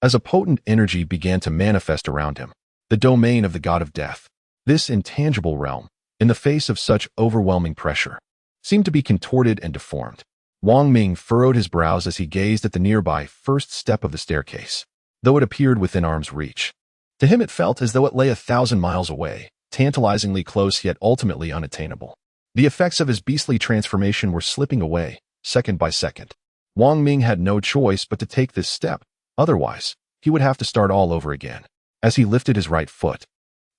As a potent energy began to manifest around him, the domain of the god of death, this intangible realm, in the face of such overwhelming pressure, seemed to be contorted and deformed. Wang Ming furrowed his brows as he gazed at the nearby first step of the staircase, though it appeared within arm's reach. To him it felt as though it lay 1,000 miles away, tantalizingly close yet ultimately unattainable. The effects of his beastly transformation were slipping away, second by second. Wang Ming had no choice but to take this step, otherwise, he would have to start all over again. As he lifted his right foot,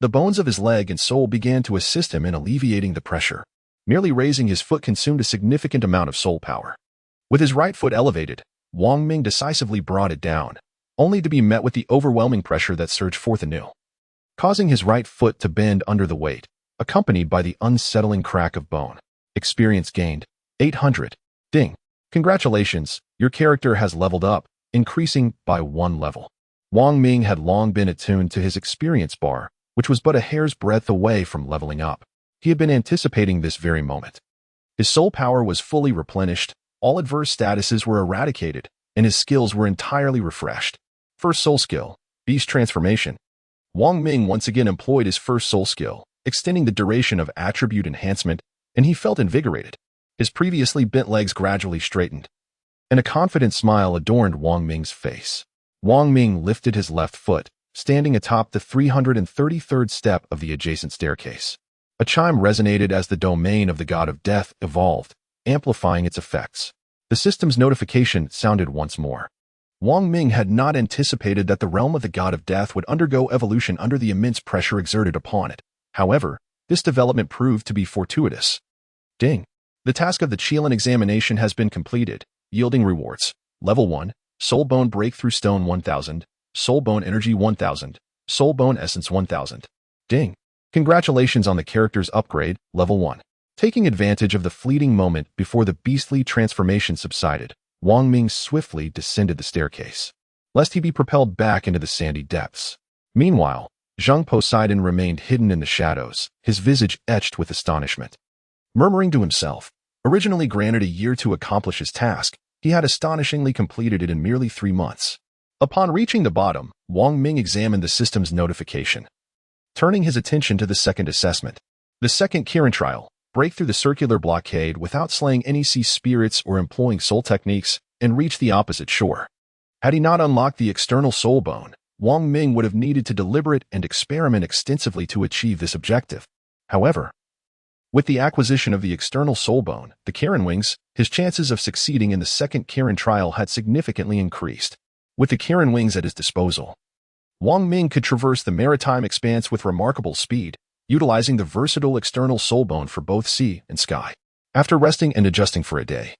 the bones of his leg and soul began to assist him in alleviating the pressure. Merely raising his foot consumed a significant amount of soul power. With his right foot elevated, Wang Ming decisively brought it down, only to be met with the overwhelming pressure that surged forth anew, causing his right foot to bend under the weight, accompanied by the unsettling crack of bone. Experience gained, 800. Ding. Congratulations, your character has leveled up, increasing by 1 level. Wang Ming had long been attuned to his experience bar, which was but a hair's breadth away from leveling up. He had been anticipating this very moment. His soul power was fully replenished, all adverse statuses were eradicated, and his skills were entirely refreshed. First soul skill, Beast Transformation. Wang Ming once again employed his first soul skill, extending the duration of attribute enhancement, and he felt invigorated. His previously bent legs gradually straightened, and a confident smile adorned Wang Ming's face. Wang Ming lifted his left foot, standing atop the 333rd step of the adjacent staircase. A chime resonated as the domain of the god of death evolved, amplifying its effects. The system's notification sounded once more. Wang Ming had not anticipated that the realm of the god of death would undergo evolution under the immense pressure exerted upon it. However, this development proved to be fortuitous. Ding. The task of the Qilin examination has been completed, yielding rewards. Level 1, Soul Bone Breakthrough Stone 1000, Soul Bone Energy 1000, Soul Bone Essence 1000. Ding. Congratulations on the character's upgrade, Level 1. Taking advantage of the fleeting moment before the beastly transformation subsided, Wang Ming swiftly descended the staircase, lest he be propelled back into the sandy depths. Meanwhile, Zhang Poseidon remained hidden in the shadows, his visage etched with astonishment. Murmuring to himself, originally granted a year to accomplish his task, he had astonishingly completed it in merely 3 months. Upon reaching the bottom, Wang Ming examined the system's notification, turning his attention to the second assessment. The second Kirin trial, break through the circular blockade without slaying any sea spirits or employing soul techniques, and reach the opposite shore. Had he not unlocked the external soul bone, Wang Ming would have needed to deliberate and experiment extensively to achieve this objective. However, With the acquisition of the external soul bone, the Kirin wings, his chances of succeeding in the second Kirin trial had significantly increased. With the Kirin wings at his disposal, Wong Ming could traverse the maritime expanse with remarkable speed, utilizing the versatile external soul bone for both sea and sky. After resting and adjusting for a day,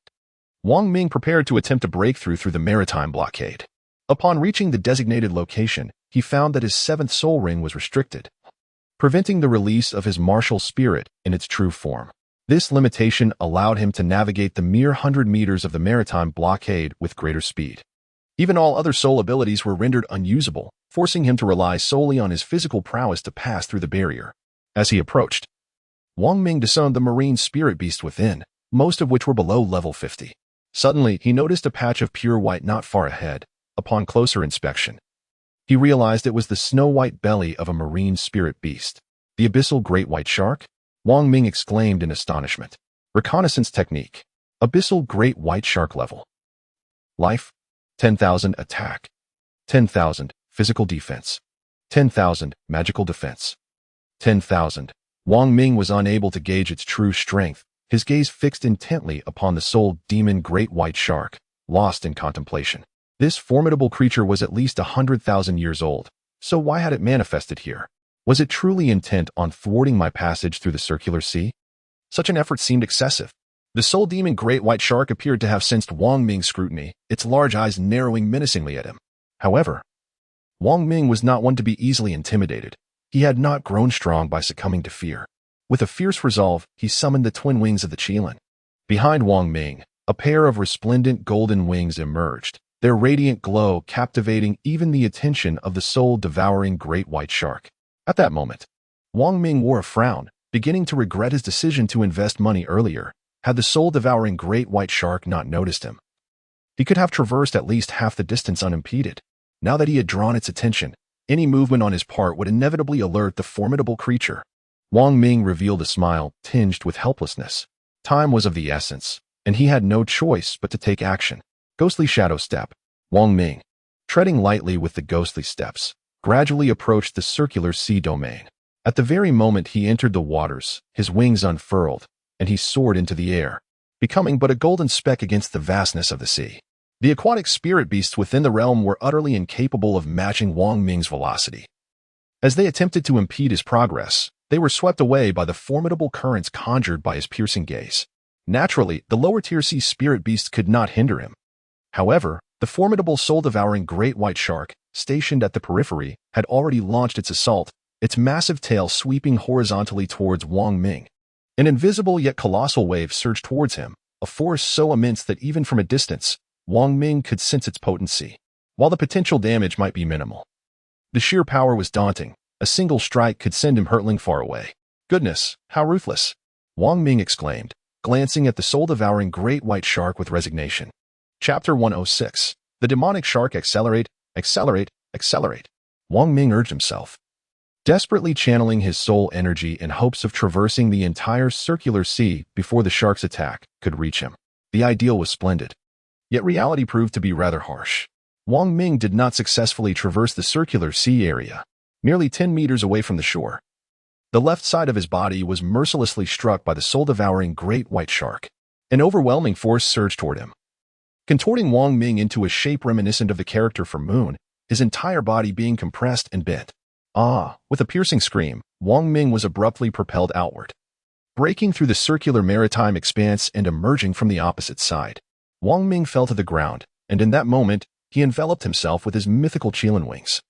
Wong Ming prepared to attempt a breakthrough through the maritime blockade. Upon reaching the designated location, he found that his seventh soul ring was restricted, preventing the release of his martial spirit in its true form. This limitation allowed him to navigate the mere 100 meters of the maritime blockade with greater speed. Even all other soul abilities were rendered unusable, forcing him to rely solely on his physical prowess to pass through the barrier. As he approached, Wong Ming discerned the marine spirit beast within, most of which were below level 50. Suddenly, he noticed a patch of pure white not far ahead. Upon closer inspection, he realized it was the snow-white belly of a marine spirit beast. The abyssal great white shark? Wong Ming exclaimed in astonishment. Reconnaissance technique. Abyssal great white shark level. Life, 10,000 attack. 10,000 physical defense. 10,000 magical defense. 10,000. Wong Ming was unable to gauge its true strength, his gaze fixed intently upon the soul demon great white shark, lost in contemplation. This formidable creature was at least 100,000 years old, so why had it manifested here? Was it truly intent on thwarting my passage through the circular sea? Such an effort seemed excessive. The soul demon great white shark appeared to have sensed Wong Ming's scrutiny, its large eyes narrowing menacingly at him. However, Wong Ming was not one to be easily intimidated. He had not grown strong by succumbing to fear. With a fierce resolve, he summoned the twin wings of the Qilin. Behind Wong Ming, a pair of resplendent golden wings emerged, their radiant glow captivating even the attention of the soul-devouring great white shark. At that moment, Wong Ming wore a frown, beginning to regret his decision to invest money earlier. Had the soul-devouring great white shark not noticed him, he could have traversed at least half the distance unimpeded. Now that he had drawn its attention, any movement on his part would inevitably alert the formidable creature. Wong Ming revealed a smile tinged with helplessness. Time was of the essence, and he had no choice but to take action. Ghostly shadow step. Wong Ming, treading lightly with the ghostly steps, gradually approached the circular sea domain. At the very moment he entered the waters, his wings unfurled, and he soared into the air, becoming but a golden speck against the vastness of the sea. The aquatic spirit beasts within the realm were utterly incapable of matching Wong Ming's velocity. As they attempted to impede his progress, they were swept away by the formidable currents conjured by his piercing gaze. Naturally, the lower-tier sea spirit beasts could not hinder him. However, the formidable soul-devouring great white shark, stationed at the periphery, had already launched its assault, its massive tail sweeping horizontally towards Wong Ming. An invisible yet colossal wave surged towards him, a force so immense that even from a distance, Wong Ming could sense its potency. While the potential damage might be minimal, the sheer power was daunting. A single strike could send him hurtling far away. Goodness, how ruthless! Wong Ming exclaimed, glancing at the soul-devouring great white shark with resignation. Chapter 106. The demonic shark accelerate, accelerate, accelerate. Wong Ming urged himself, desperately channeling his soul energy in hopes of traversing the entire circular sea before the shark's attack could reach him. The ideal was splendid, yet reality proved to be rather harsh. Wong Ming did not successfully traverse the circular sea area. Nearly 10 meters away from the shore, the left side of his body was mercilessly struck by the soul-devouring great white shark. An overwhelming force surged toward him, contorting Wong Ming into a shape reminiscent of the character from Moon, his entire body being compressed and bent. With a piercing scream, Wong Ming was abruptly propelled outward, breaking through the circular maritime expanse and emerging from the opposite side. Wong Ming fell to the ground, and in that moment, he enveloped himself with his mythical Qilin wings,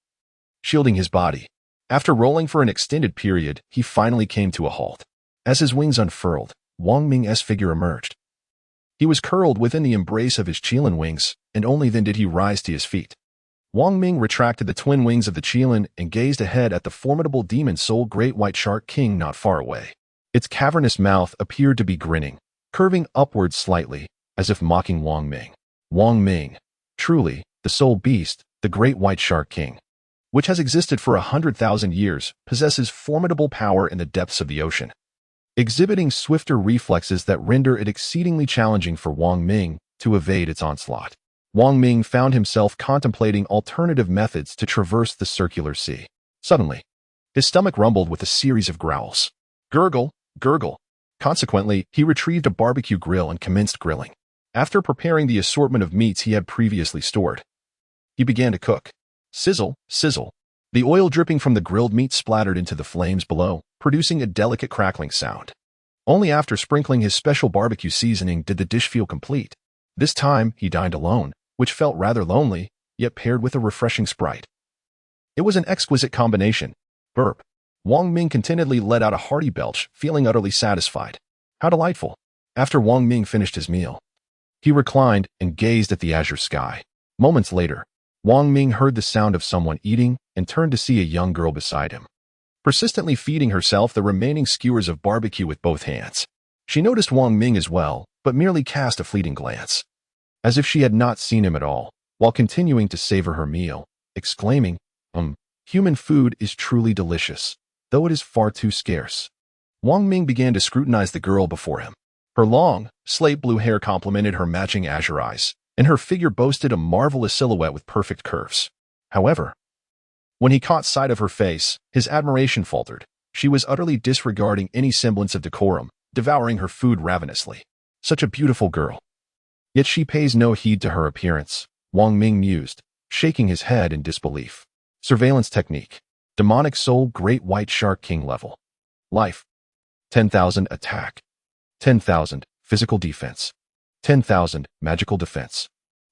shielding his body. After rolling for an extended period, he finally came to a halt. As his wings unfurled, Wong Ming's figure emerged. He was curled within the embrace of his Qilin wings, and only then did he rise to his feet. Wong Ming retracted the twin wings of the Qilin and gazed ahead at the formidable demon soul great white shark king not far away. Its cavernous mouth appeared to be grinning, curving upwards slightly, as if mocking Wong Ming. Wong Ming, truly, the soul beast, the great white shark king, which has existed for 100,000 years, possesses formidable power in the depths of the ocean, exhibiting swifter reflexes that render it exceedingly challenging for Wong Ming to evade its onslaught. Wong Ming found himself contemplating alternative methods to traverse the circular sea. Suddenly, his stomach rumbled with a series of growls. Gurgle, gurgle. Consequently, he retrieved a barbecue grill and commenced grilling. After preparing the assortment of meats he had previously stored, he began to cook. Sizzle, sizzle. The oil dripping from the grilled meat splattered into the flames below, producing a delicate crackling sound. Only after sprinkling his special barbecue seasoning did the dish feel complete. This time, he dined alone, which felt rather lonely, yet paired with a refreshing Sprite. It was an exquisite combination. Burp. Wong Ming contentedly let out a hearty belch, feeling utterly satisfied. How delightful. After Wong Ming finished his meal, he reclined and gazed at the azure sky. Moments later, Wong Ming heard the sound of someone eating and turned to see a young girl beside him, persistently feeding herself the remaining skewers of barbecue with both hands. She noticed Wong Ming as well, but merely cast a fleeting glance, as if she had not seen him at all, while continuing to savor her meal, exclaiming, human food is truly delicious, though it is far too scarce. Wong Ming began to scrutinize the girl before him. Her long, slate blue hair complemented her matching azure eyes, and her figure boasted a marvelous silhouette with perfect curves. However, when he caught sight of her face, his admiration faltered. She was utterly disregarding any semblance of decorum, devouring her food ravenously. Such a beautiful girl. Yet she pays no heed to her appearance, Wong Ming mused, shaking his head in disbelief. Surveillance technique. Demonic soul Great White Shark King level. Life. 10,000 attack. 10,000 physical defense. 10,000 magical defense.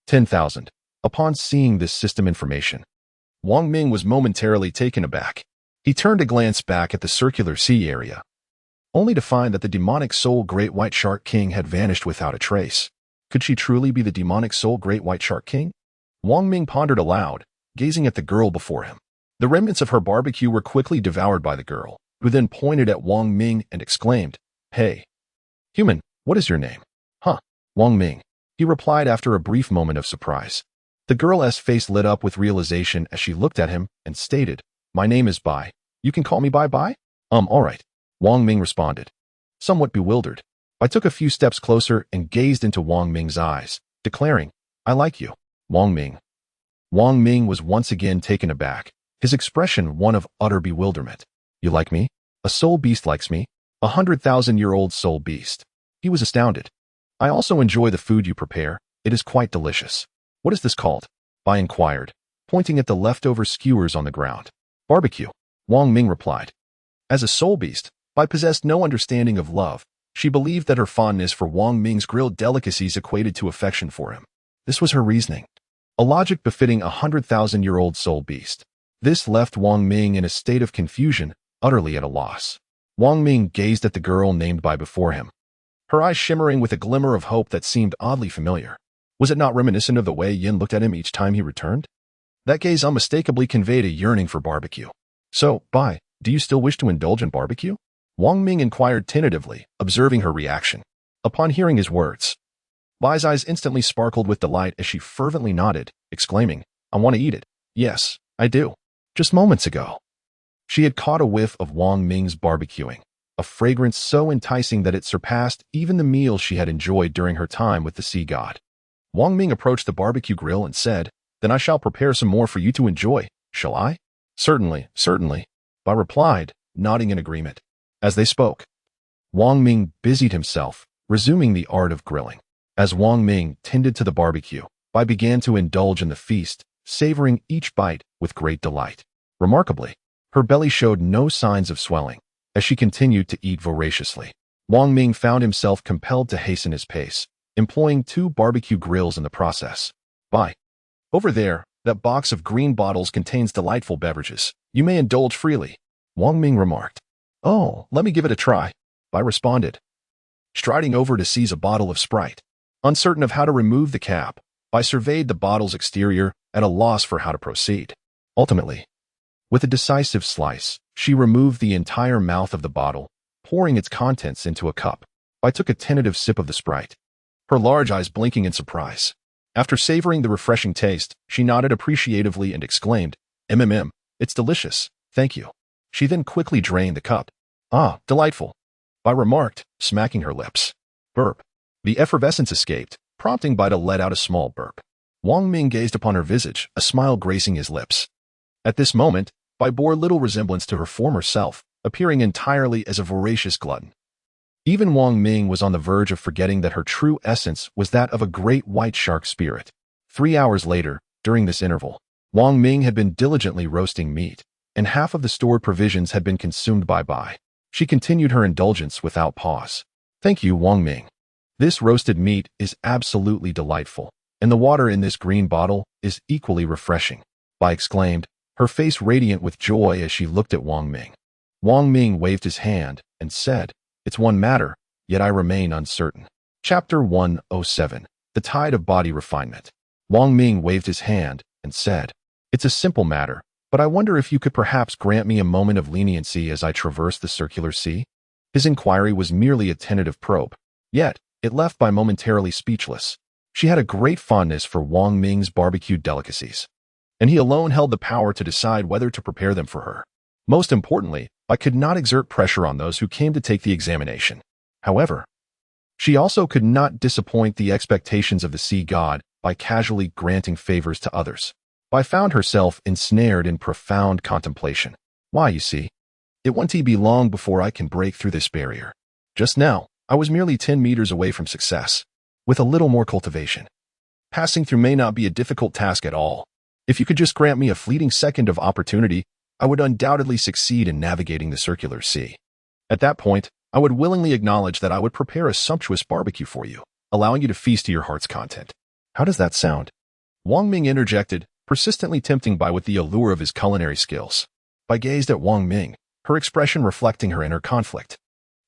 10,000. Upon seeing this system information, Wong Ming was momentarily taken aback. He turned to glance back at the circular sea area, only to find that the demonic soul Great White Shark King had vanished without a trace. Could she truly be the demonic soul Great White Shark King? Wong Ming pondered aloud, gazing at the girl before him. The remnants of her barbecue were quickly devoured by the girl, who then pointed at Wong Ming and exclaimed, "Hey, human, what is your name?" "Huh, Wong Ming," he replied after a brief moment of surprise. The girl's face lit up with realization as she looked at him and stated, "My name is Bai. You can call me Bai? All right," Wong Ming responded. Somewhat bewildered, I took a few steps closer and gazed into Wong Ming's eyes, declaring, "I like you, Wong Ming." Wong Ming was once again taken aback, his expression one of utter bewilderment. "You like me? A soul beast likes me? 100,000-year-old soul beast." He was astounded. "I also enjoy the food you prepare. It is quite delicious." "What is this called?" I inquired, pointing at the leftover skewers on the ground. "Barbecue," Wong Ming replied. As a soul beast, Bai possessed no understanding of love. She believed that her fondness for Wong Ming's grilled delicacies equated to affection for him. This was her reasoning, a logic befitting a 100,000-year-old soul beast. This left Wong Ming in a state of confusion, utterly at a loss. Wong Ming gazed at the girl named Bai before him, her eyes shimmering with a glimmer of hope that seemed oddly familiar. Was it not reminiscent of the way Yin looked at him each time he returned? That gaze unmistakably conveyed a yearning for barbecue. "So, Bai, do you still wish to indulge in barbecue?" Wong Ming inquired tentatively, observing her reaction. Upon hearing his words, Bai's eyes instantly sparkled with delight as she fervently nodded, exclaiming, "I want to eat it. Yes, I do." Just moments ago, she had caught a whiff of Wong Ming's barbecuing, a fragrance so enticing that it surpassed even the meal she had enjoyed during her time with the sea god. Wong Ming approached the barbecue grill and said, "Then I shall prepare some more for you to enjoy, shall I?" "Certainly, certainly," Bai replied, nodding in agreement. As they spoke, Wong Ming busied himself, resuming the art of grilling. As Wong Ming tended to the barbecue, Bai began to indulge in the feast, savoring each bite with great delight. Remarkably, her belly showed no signs of swelling, as she continued to eat voraciously. Wong Ming found himself compelled to hasten his pace, employing 2 barbecue grills in the process. "Bai, over there, that box of green bottles contains delightful beverages. You may indulge freely," Wong Ming remarked. "Oh, let me give it a try," Bai responded, striding over to seize a bottle of Sprite. Uncertain of how to remove the cap, Bai surveyed the bottle's exterior, at a loss for how to proceed. Ultimately, with a decisive slice, she removed the entire mouth of the bottle, pouring its contents into a cup. Bai took a tentative sip of the Sprite, her large eyes blinking in surprise. After savoring the refreshing taste, she nodded appreciatively and exclaimed, It's delicious, thank you." She then quickly drained the cup. "Ah, delightful," Bai remarked, smacking her lips. Burp. The effervescence escaped, prompting Bai to let out a small burp. Wong Ming gazed upon her visage, a smile gracing his lips. At this moment, Bai bore little resemblance to her former self, appearing entirely as a voracious glutton. Even Wang Ming was on the verge of forgetting that her true essence was that of a great white shark spirit. 3 hours later, during this interval, Wang Ming had been diligently roasting meat, and half of the stored provisions had been consumed by. She continued her indulgence without pause. Thank you, Wang Ming. This roasted meat is absolutely delightful, and the water in this green bottle is equally refreshing, Bai exclaimed, her face radiant with joy as she looked at Wang Ming. Wang Ming waved his hand and said, It's one matter, yet I remain uncertain. Chapter 107. The Tide of Body Refinement. Wang Ming waved his hand and said, It's a simple matter, but I wonder if you could perhaps grant me a moment of leniency as I traverse the circular sea? His inquiry was merely a tentative probe, yet it left Bai momentarily speechless. She had a great fondness for Wang Ming's barbecued delicacies, and he alone held the power to decide whether to prepare them for her. Most importantly, Bai could not exert pressure on those who came to take the examination. However, she also could not disappoint the expectations of the sea god by casually granting favors to others. Bai found herself ensnared in profound contemplation. Why, you see, it won't be long before I can break through this barrier. Just now, I was merely 10 meters away from success. With a little more cultivation, passing through may not be a difficult task at all. If you could just grant me a fleeting second of opportunity, I would undoubtedly succeed in navigating the circular sea. At that point, I would willingly acknowledge that I would prepare a sumptuous barbecue for you, allowing you to feast to your heart's content. How does that sound? Wang Ming interjected, persistently tempting Bai with the allure of his culinary skills. Bai gazed at Wang Ming, her expression reflecting her inner conflict.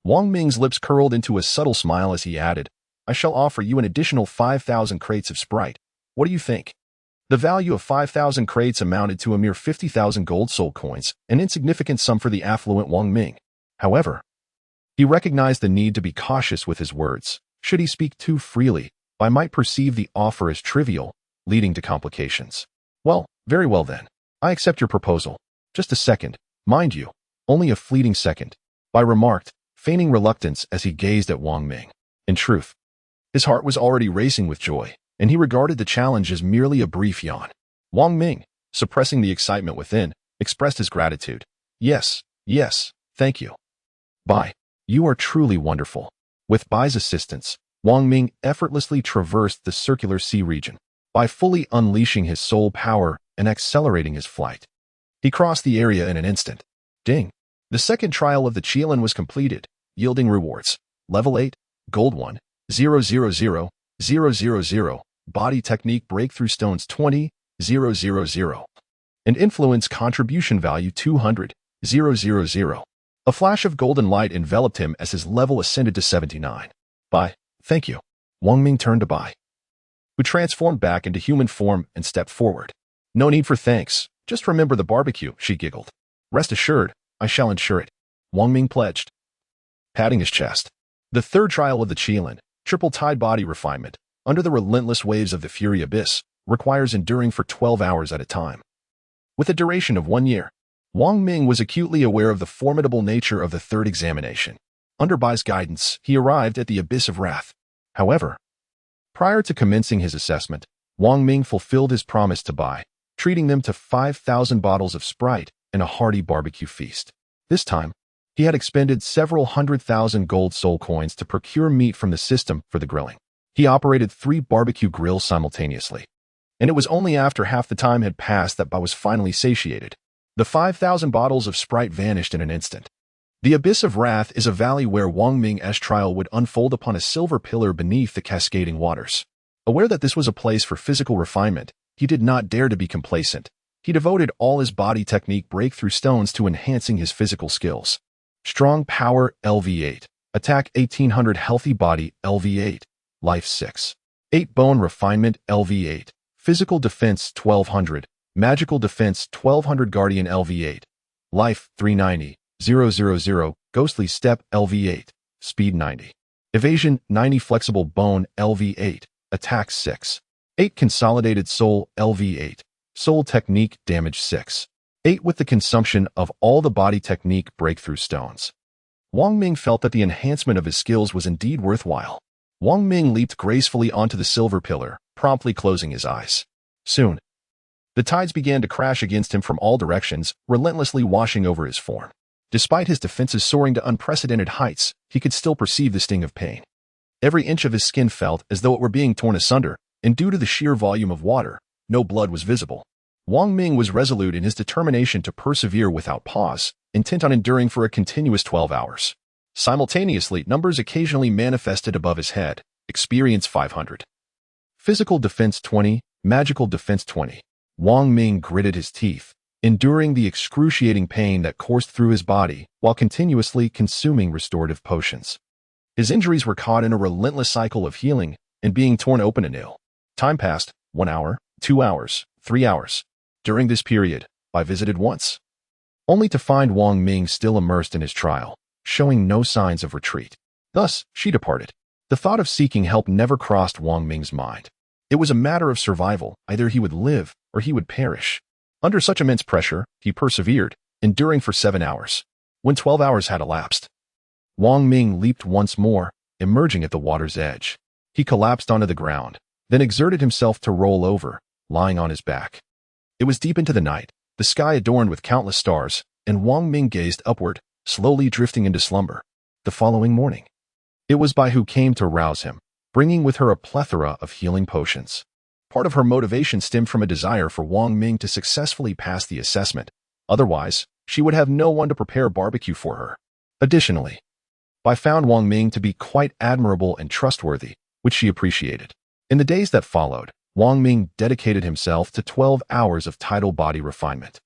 Wang Ming's lips curled into a subtle smile as he added, I shall offer you an additional 5,000 crates of Sprite. What do you think? The value of 5,000 crates amounted to a mere 50,000 gold soul coins, an insignificant sum for the affluent Wang Ming. However, he recognized the need to be cautious with his words. Should he speak too freely, Bai might perceive the offer as trivial, leading to complications. Well, very well then. I accept your proposal. Just a second, mind you, only a fleeting second, Bai remarked, feigning reluctance as he gazed at Wang Ming. In truth, his heart was already racing with joy, and he regarded the challenge as merely a brief yawn. Wang Ming, suppressing the excitement within, expressed his gratitude. Yes, thank you. Bai, you are truly wonderful. With Bai's assistance, Wang Ming effortlessly traversed the circular sea region, by fully unleashing his soul power and accelerating his flight. He crossed the area in an instant. Ding! The second trial of the Qianlin was completed, yielding rewards. Level 8, Gold 1, 000, 000, Body Technique Breakthrough Stones 20, 000, and Influence Contribution Value 200, 000. A flash of golden light enveloped him as his level ascended to 79. Bai, thank you. Wang Ming turned to Bai, who transformed back into human form and stepped forward. No need for thanks. Just remember the barbecue, she giggled. Rest assured, I shall ensure it. Wang Ming pledged, patting his chest. The third trial of the Qianlin, Triple Tide Body Refinement, under the relentless waves of the Fury Abyss, requires enduring for 12 hours at a time. With a duration of 1 year, Wang Ming was acutely aware of the formidable nature of the third examination. Under Bai's guidance, he arrived at the Abyss of Wrath. However, prior to commencing his assessment, Wang Ming fulfilled his promise to Bai, treating them to 5,000 bottles of Sprite and a hearty barbecue feast. This time, he had expended several 100,000 gold soul coins to procure meat from the system for the grilling. He operated 3 barbecue grills simultaneously, and it was only after half the time had passed that Bai was finally satiated. The 5,000 bottles of Sprite vanished in an instant. The Abyss of Wrath is a valley where Wang Ming's trial would unfold upon a silver pillar beneath the cascading waters. Aware that this was a place for physical refinement, he did not dare to be complacent. He devoted all his body technique breakthrough stones to enhancing his physical skills. Strong Power LV8. Attack 1800 Healthy Body LV8. Life 6. 8 Bone Refinement LV8. Physical Defense 1200. Magical Defense 1200 Guardian LV8. Life 390. 000. Ghostly Step LV8. Speed 90. Evasion 90 Flexible Bone LV8. Attack 6. 8 Consolidated Soul LV8. Soul Technique Damage 6. 8 with the consumption of all the body technique breakthrough stones. Wang Ming felt that the enhancement of his skills was indeed worthwhile. Wang Ming leaped gracefully onto the silver pillar, promptly closing his eyes. Soon, the tides began to crash against him from all directions, relentlessly washing over his form. Despite his defenses soaring to unprecedented heights, he could still perceive the sting of pain. Every inch of his skin felt as though it were being torn asunder, and due to the sheer volume of water, no blood was visible. Wang Ming was resolute in his determination to persevere without pause, intent on enduring for a continuous 12 hours. Simultaneously, numbers occasionally manifested above his head. Experience 500. Physical defense 20, magical defense 20. Wang Ming gritted his teeth, enduring the excruciating pain that coursed through his body while continuously consuming restorative potions. His injuries were caught in a relentless cycle of healing and being torn open anew. Time passed, 1 hour, 2 hours, 3 hours. During this period, I visited once, only to find Wang Ming still immersed in his trial, showing no signs of retreat. Thus, she departed. The thought of seeking help never crossed Wang Ming's mind. It was a matter of survival. Either he would live or he would perish. Under such immense pressure, he persevered, enduring for 7 hours. When 12 hours had elapsed, Wang Ming leaped once more, emerging at the water's edge. He collapsed onto the ground, then exerted himself to roll over, lying on his back. It was deep into the night, the sky adorned with countless stars, and Wang Ming gazed upward, slowly drifting into slumber. The following morning, it was Bai who came to rouse him, bringing with her a plethora of healing potions. Part of her motivation stemmed from a desire for Wang Ming to successfully pass the assessment. Otherwise, she would have no one to prepare barbecue for her. Additionally, Bai found Wang Ming to be quite admirable and trustworthy, which she appreciated. In the days that followed, Wang Ming dedicated himself to 12 hours of tidal body refinement,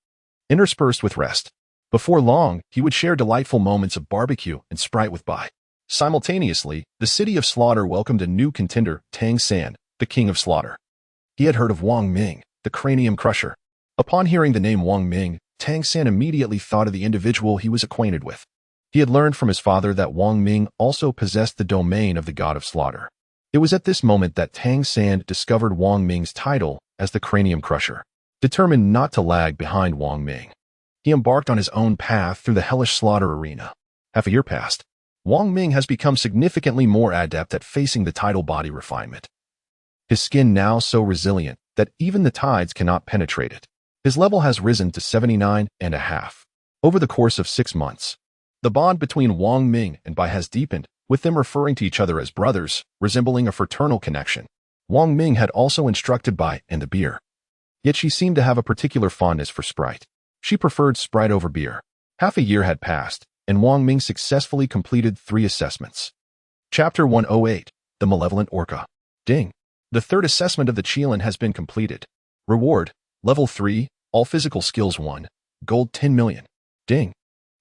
interspersed with rest. Before long, he would share delightful moments of barbecue and sprite with Bai. Simultaneously, the city of Slaughter welcomed a new contender, Tang San, the king of slaughter. He had heard of Wang Ming, the cranium crusher. Upon hearing the name Wang Ming, Tang San immediately thought of the individual he was acquainted with. He had learned from his father that Wang Ming also possessed the domain of the god of slaughter. It was at this moment that Tang San discovered Wang Ming's title as the Cranium Crusher. Determined not to lag behind Wang Ming, he embarked on his own path through the hellish slaughter arena. Half a year passed. Wang Ming has become significantly more adept at facing the tidal body refinement. His skin now so resilient that even the tides cannot penetrate it. His level has risen to 79.5. Over the course of 6 months, the bond between Wang Ming and Bai has deepened, with them referring to each other as brothers, resembling a fraternal connection. Wang Ming had also instructed Bai in the beer. Yet she seemed to have a particular fondness for Sprite. She preferred Sprite over beer. Half a year had passed, and Wang Ming successfully completed 3 assessments. Chapter 108, The Malevolent Orca. Ding. The 3rd assessment of the Qilin has been completed. Reward, Level 3, All Physical Skills 1, Gold 10 million. Ding.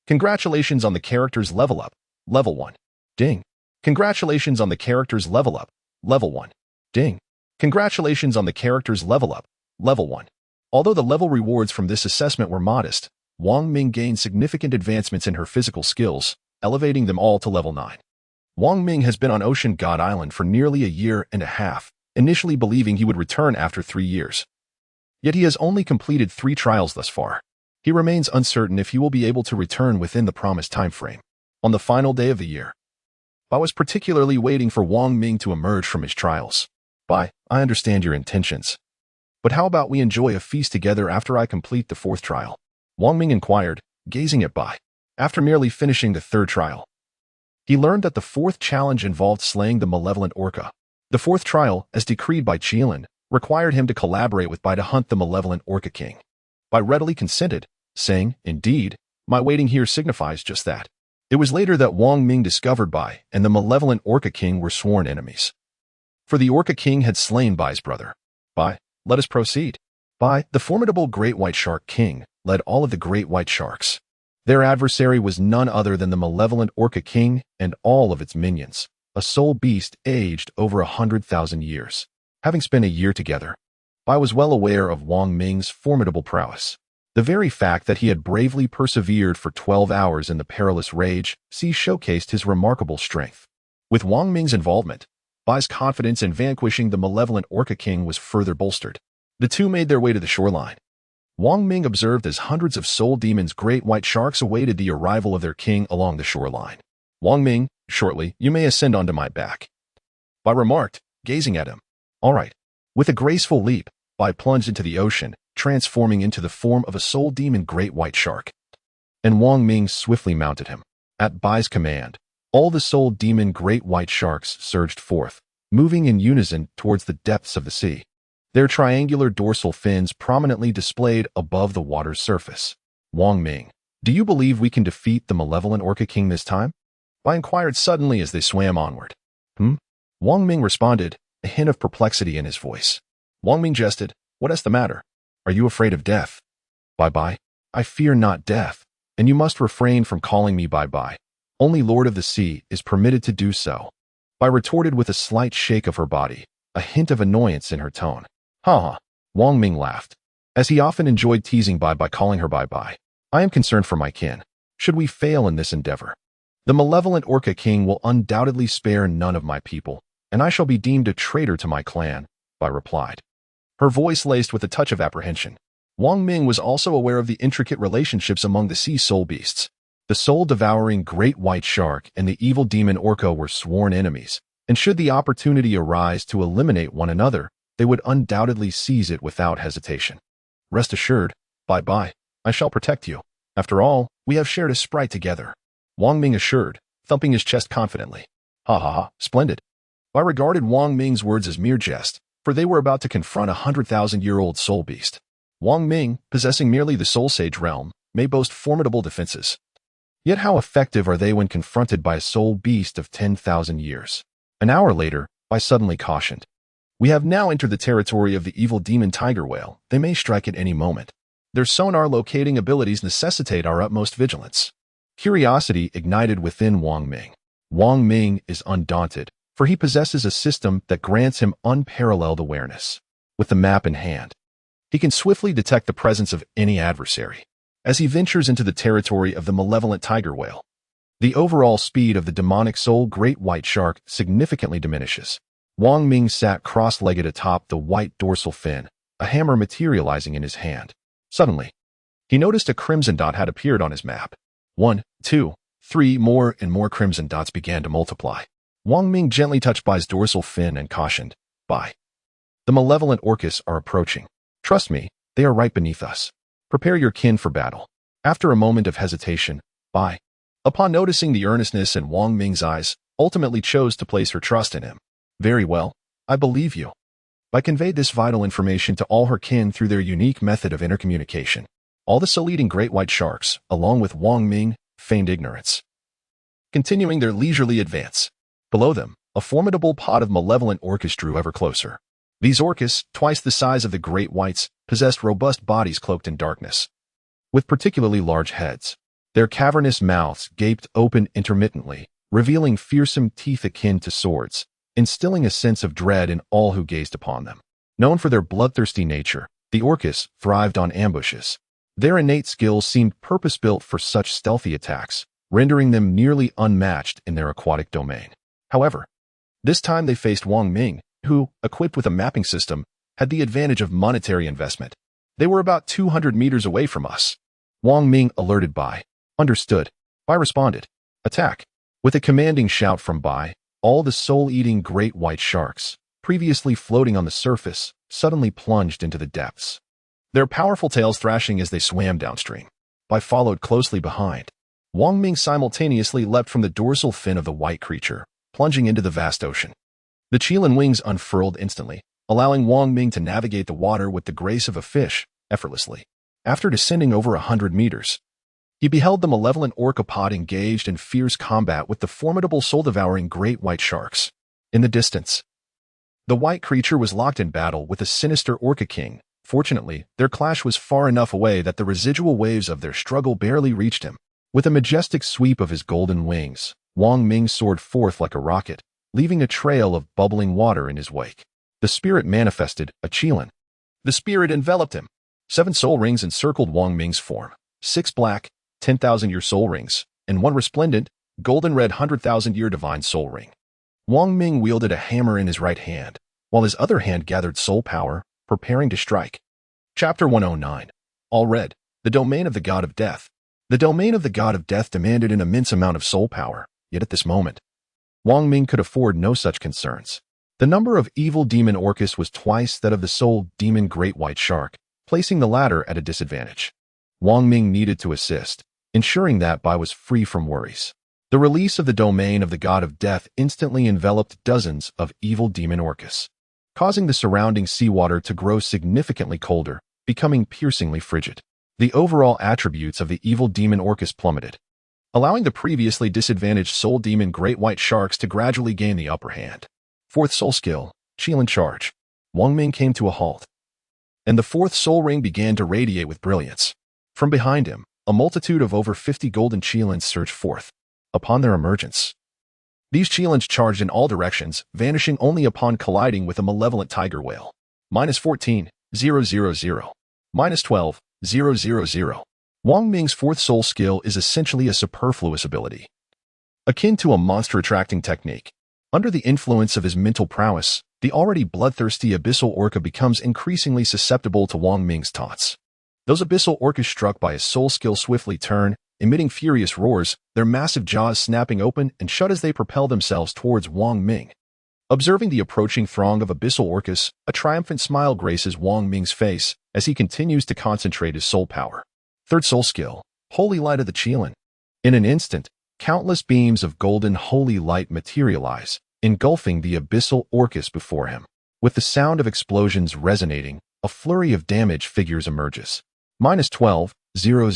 Congratulations on the character's level up, Level 1. Ding. Congratulations on the character's level up, Level 1. Ding. Congratulations on the character's level up, Level 1. Although the level rewards from this assessment were modest, Wang Ming gained significant advancements in her physical skills, elevating them all to Level 9. Wang Ming has been on Ocean God Island for nearly a year and a half, initially believing he would return after 3 years. Yet he has only completed 3 trials thus far. He remains uncertain if he will be able to return within the promised time frame. On the final day of the year, Bai was particularly waiting for Wang Ming to emerge from his trials. Bai, I understand your intentions. But how about we enjoy a feast together after I complete the 4th trial? Wang Ming inquired, gazing at Bai. After merely finishing the 3rd trial, he learned that the 4th challenge involved slaying the malevolent orca. The 4th trial, as decreed by Qilin, required him to collaborate with Bai to hunt the malevolent orca king. Bai readily consented, saying, Indeed, my waiting here signifies just that. It was later that Wang Ming discovered Bai and the malevolent orca king were sworn enemies. For the orca king had slain Bai's brother. Bai, let us proceed. Bai, the formidable great white shark king, led all of the great white sharks. Their adversary was none other than the malevolent orca king and all of its minions, a soul beast aged over 100,000 years. Having spent a year together, Bai was well aware of Wang Ming's formidable prowess. The very fact that he had bravely persevered for 12 hours in the perilous rage showcased his remarkable strength. With Wang Ming's involvement, Bai's confidence in vanquishing the malevolent orca king was further bolstered. The two made their way to the shoreline. Wang Ming observed as hundreds of soul demons great white sharks awaited the arrival of their king along the shoreline. Wang Ming, shortly, you may ascend onto my back. Bai remarked, gazing at him. All right. With a graceful leap, Bai plunged into the ocean, transforming into the form of a soul demon great white shark. and Wong Ming swiftly mounted him. At Bai's command, all the soul demon great white sharks surged forth, moving in unison towards the depths of the sea. Their triangular dorsal fins prominently displayed above the water's surface. Wong Ming, do you believe we can defeat the malevolent Orca King this time? Bai inquired suddenly as they swam onward. Wong Ming responded, a hint of perplexity in his voice. Wong Ming jested, what is the matter? Are you afraid of death? Bai, I fear not death, and you must refrain from calling me Bai. Only Lord of the Sea is permitted to do so. Bai retorted with a slight shake of her body, a hint of annoyance in her tone. Ha. Wong Ming laughed, as he often enjoyed teasing Bai by calling her Bai. I am concerned for my kin. Should we fail in this endeavor, the malevolent Orca King will undoubtedly spare none of my people, and I shall be deemed a traitor to my clan, Bai replied, her voice laced with a touch of apprehension. Wong Ming was also aware of the intricate relationships among the sea soul beasts. The soul-devouring great white shark and the evil demon orca were sworn enemies, and should the opportunity arise to eliminate one another, they would undoubtedly seize it without hesitation. Rest assured, Bai, I shall protect you. After all, we have shared a sprite together, Wong Ming assured, thumping his chest confidently. Ha, splendid. Bai regarded Wong Ming's words as mere jest, for they were about to confront a 100,000-year-old soul beast. Wong Ming, possessing merely the soul sage realm, may boast formidable defenses. Yet how effective are they when confronted by a soul beast of 10,000 years? An hour later, Bai suddenly cautioned. We have now entered the territory of the evil demon tiger whale. They may strike at any moment. Their sonar locating abilities necessitate our utmost vigilance. Curiosity ignited within Wong Ming. Wong Ming is undaunted, for he possesses a system that grants him unparalleled awareness. With the map in hand, he can swiftly detect the presence of any adversary. As he ventures into the territory of the malevolent tiger whale, the overall speed of the demonic soul great white shark significantly diminishes. Wong Ming sat cross-legged atop the white dorsal fin, a hammer materializing in his hand. Suddenly, he noticed a crimson dot had appeared on his map. 1, 2, 3 more and more crimson dots began to multiply. Wong Ming gently touched Bai's dorsal fin and cautioned, Bai, the malevolent orcas are approaching. Trust me, they are right beneath us. Prepare your kin for battle. After a moment of hesitation, Bai, upon noticing the earnestness in Wong Ming's eyes, ultimately chose to place her trust in him. Very well, I believe you. Bai conveyed this vital information to all her kin through their unique method of intercommunication. All the soul-eating great white sharks, along with Wong Ming, feigned ignorance, continuing their leisurely advance. Below them, a formidable pod of malevolent orcas drew ever closer. These orcas, twice the size of the great whites, possessed robust bodies cloaked in darkness, with particularly large heads. Their cavernous mouths gaped open intermittently, revealing fearsome teeth akin to swords, instilling a sense of dread in all who gazed upon them. Known for their bloodthirsty nature, the orcas thrived on ambushes. Their innate skills seemed purpose-built for such stealthy attacks, rendering them nearly unmatched in their aquatic domain. However, this time they faced Wong Ming, who, equipped with a mapping system, had the advantage of monetary investment. They were about 200 meters away from us. Wong Ming alerted Bai. Understood. Bai responded. Attack. With a commanding shout from Bai, all the soul-eating great white sharks, previously floating on the surface, suddenly plunged into the depths, their powerful tails thrashing as they swam downstream. Bai followed closely behind. Wong Ming simultaneously leapt from the dorsal fin of the white creature, plunging into the vast ocean. The Qilin wings unfurled instantly, allowing Wong Ming to navigate the water with the grace of a fish, effortlessly. After descending over 100 meters, he beheld the malevolent orca pod engaged in fierce combat with the formidable soul-devouring great white sharks. In the distance, the white creature was locked in battle with a sinister orca king. Fortunately, their clash was far enough away that the residual waves of their struggle barely reached him. With a majestic sweep of his golden wings, Wong Ming soared forth like a rocket, leaving a trail of bubbling water in his wake. The spirit manifested, a Qilin. The spirit enveloped him. 7 soul rings encircled Wong Ming's form. 6 black, 10,000-year soul rings, and 1 resplendent, golden-red 100,000-year divine soul ring. Wong Ming wielded a hammer in his right hand, while his other hand gathered soul power, preparing to strike. Chapter 109. All red. The domain of the god of death. The domain of the god of death demanded an immense amount of soul power, yet at this moment, Wong Ming could afford no such concerns. The number of evil demon orcas was twice that of the soul demon great white shark, placing the latter at a disadvantage. Wong Ming needed to assist, ensuring that Bai was free from worries. The release of the domain of the god of death instantly enveloped dozens of evil demon orcas, causing the surrounding seawater to grow significantly colder, becoming piercingly frigid. The overall attributes of the evil demon orcas plummeted, allowing the previously disadvantaged soul demon great white sharks to gradually gain the upper hand. Fourth soul skill, Qilin charge. Wang Ming came to a halt, and the fourth soul ring began to radiate with brilliance. From behind him, a multitude of over 50 golden Qilins surged forth. Upon their emergence, these Qilins charged in all directions, vanishing only upon colliding with a malevolent tiger whale. -14, 000. -12, 000. Wang Ming's fourth soul skill is essentially a superfluous ability, akin to a monster-attracting technique. Under the influence of his mental prowess, the already bloodthirsty abyssal orca becomes increasingly susceptible to Wang Ming's taunts. Those abyssal orcas struck by his soul skill swiftly turn, emitting furious roars, their massive jaws snapping open and shut as they propel themselves towards Wang Ming. Observing the approaching throng of abyssal orcas, a triumphant smile graces Wang Ming's face as he continues to concentrate his soul power. Third soul skill, Holy Light of the Qilin. In an instant, countless beams of golden holy light materialize, engulfing the abyssal orcas before him. With the sound of explosions resonating, a flurry of damage figures emerges. -12, 000.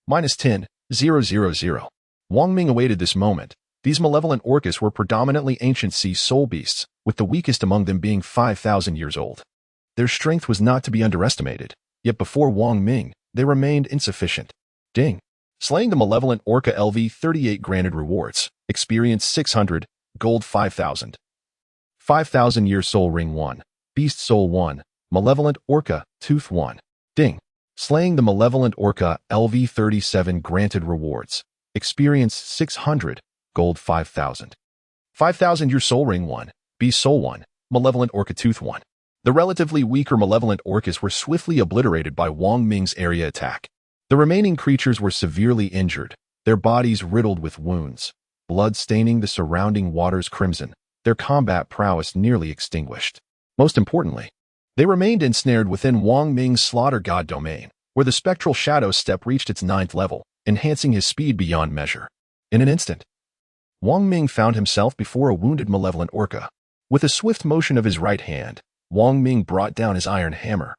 -10, 000. Wang Ming awaited this moment. These malevolent orcas were predominantly ancient sea soul beasts, with the weakest among them being 5,000 years old. Their strength was not to be underestimated, yet before Wang Ming, they remained insufficient. Ding. Slaying the malevolent orca LV-38 granted rewards. Experience 600, gold 5,000. 5,000 year soul ring 1, beast soul 1, malevolent orca, tooth 1. Ding. Slaying the malevolent orca LV-37 granted rewards. Experience 600, gold 5,000. 5,000 year soul ring 1, beast soul 1, malevolent orca tooth 1. The relatively weaker malevolent orcas were swiftly obliterated by Wang Ming's area attack. The remaining creatures were severely injured, their bodies riddled with wounds, blood staining the surrounding waters crimson, their combat prowess nearly extinguished. Most importantly, they remained ensnared within Wang Ming's slaughter god domain, where the spectral shadow step reached its 9th level, enhancing his speed beyond measure. In an instant, Wang Ming found himself before a wounded malevolent orca. With a swift motion of his right hand, Wang Ming brought down his iron hammer,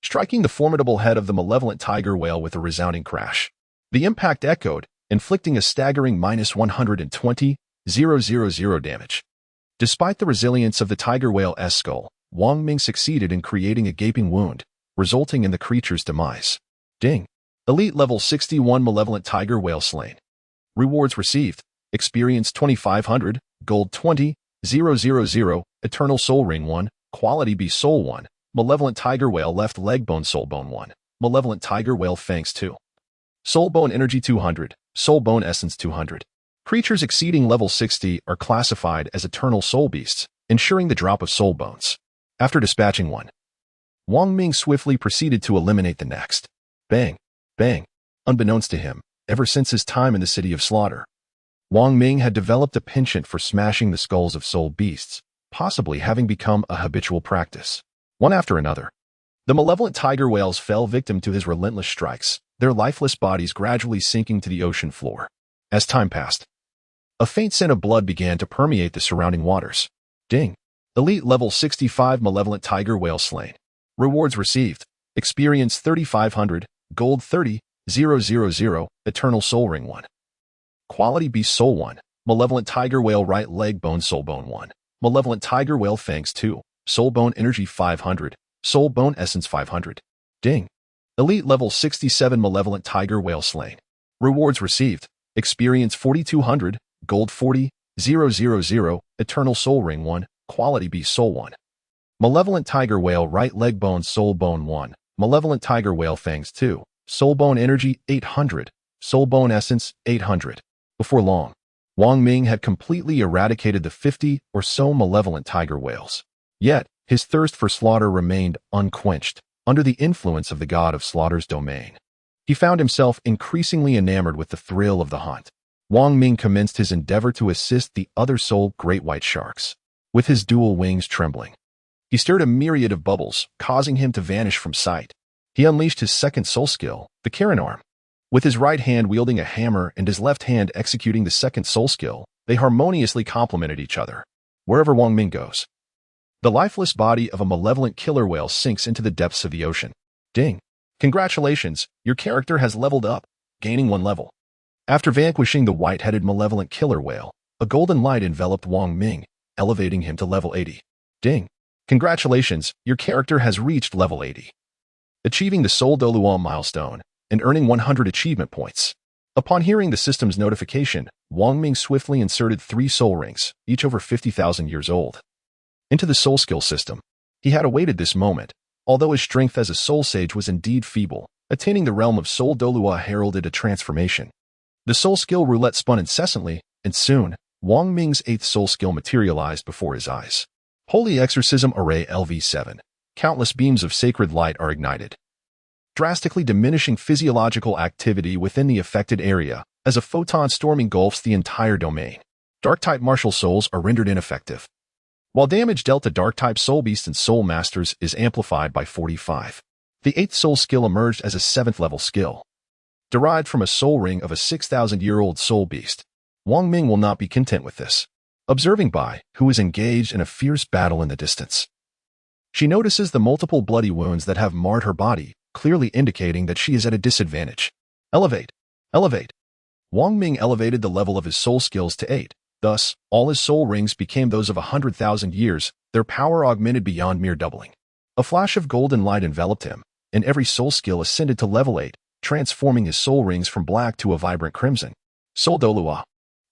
striking the formidable head of the malevolent tiger whale with a resounding crash. The impact echoed, inflicting a staggering -120, 000 damage. Despite the resilience of the tiger whale's skull, Wang Ming succeeded in creating a gaping wound, resulting in the creature's demise. Ding. Elite level 61 malevolent tiger whale slain. Rewards received. Experience 2,500, gold 20, 000, eternal soul ring 1, quality beast soul 1, malevolent tiger whale left leg bone soul bone 1, malevolent tiger whale fangs 2. Soul bone energy 200, soul bone essence 200. Creatures exceeding level 60 are classified as eternal soul beasts, ensuring the drop of soul bones. After dispatching one, Wang Ming swiftly proceeded to eliminate the next. Bang, bang. Unbeknownst to him, ever since his time in the City of Slaughter, Wang Ming had developed a penchant for smashing the skulls of soul beasts, possibly having become a habitual practice. One after another, the malevolent tiger whales fell victim to his relentless strikes, their lifeless bodies gradually sinking to the ocean floor. As time passed, a faint scent of blood began to permeate the surrounding waters. Ding. Elite level 65 malevolent tiger whale slain. Rewards received. Experience 3,500, gold 30, 000, eternal soul ring 1. Quality beast soul 1, malevolent tiger whale right leg bone soul bone 1, malevolent tiger whale fangs 2, soul bone energy 500, soul bone essence 500. Ding. Elite level 67 malevolent tiger whale slain. Rewards received. Experience 4,200, gold 40, 000, eternal soul ring 1, quality beast soul 1. Malevolent tiger whale right leg bone soul bone 1, malevolent tiger whale fangs 2, soul bone energy 800, soul bone essence 800. Before long, Wang Ming had completely eradicated the 50 or so malevolent tiger whales. Yet, his thirst for slaughter remained unquenched under the influence of the god of slaughter's domain. He found himself increasingly enamored with the thrill of the hunt. Wang Ming commenced his endeavor to assist the other soul great white sharks. With his dual wings trembling, he stirred a myriad of bubbles, causing him to vanish from sight. He unleashed his second soul skill, the Karen arm. With his right hand wielding a hammer and his left hand executing the second soul skill, they harmoniously complemented each other. Wherever Wang Ming goes, the lifeless body of a malevolent killer whale sinks into the depths of the ocean. Ding! Congratulations, your character has leveled up, gaining 1 level. After vanquishing the white-headed malevolent killer whale, a golden light enveloped Wang Ming, elevating him to level 80. Ding! Congratulations, your character has reached level 80. Achieving the Soul Douluo milestone and earning 100 achievement points. Upon hearing the system's notification, Wang Ming swiftly inserted 3 soul rings, each over 50,000 years old, into the soul skill system. He had awaited this moment, although his strength as a soul sage was indeed feeble. Attaining the realm of Soul Douluo heralded a transformation. The soul skill roulette spun incessantly, and soon, Wang Ming's 8th soul skill materialized before his eyes. Holy Exorcism Array LV7. Countless beams of sacred light are ignited, drastically diminishing physiological activity within the affected area as a photon storm engulfs the entire domain. Dark-type martial souls are rendered ineffective, while damage dealt to Dark-type soul beasts and soul masters is amplified by 45. The 8th soul skill emerged as a 7th level skill, derived from a soul ring of a 6,000-year-old soul beast. Wang Ming will not be content with this. Observing Bai, who is engaged in a fierce battle in the distance, she notices the multiple bloody wounds that have marred her body, clearly indicating that she is at a disadvantage. Elevate! Elevate! Wang Ming elevated the level of his soul skills to 8. Thus, all his soul rings became those of 100,000 years, their power augmented beyond mere doubling. A flash of golden light enveloped him, and every soul skill ascended to level 8, transforming his soul rings from black to a vibrant crimson. Soul Douluo,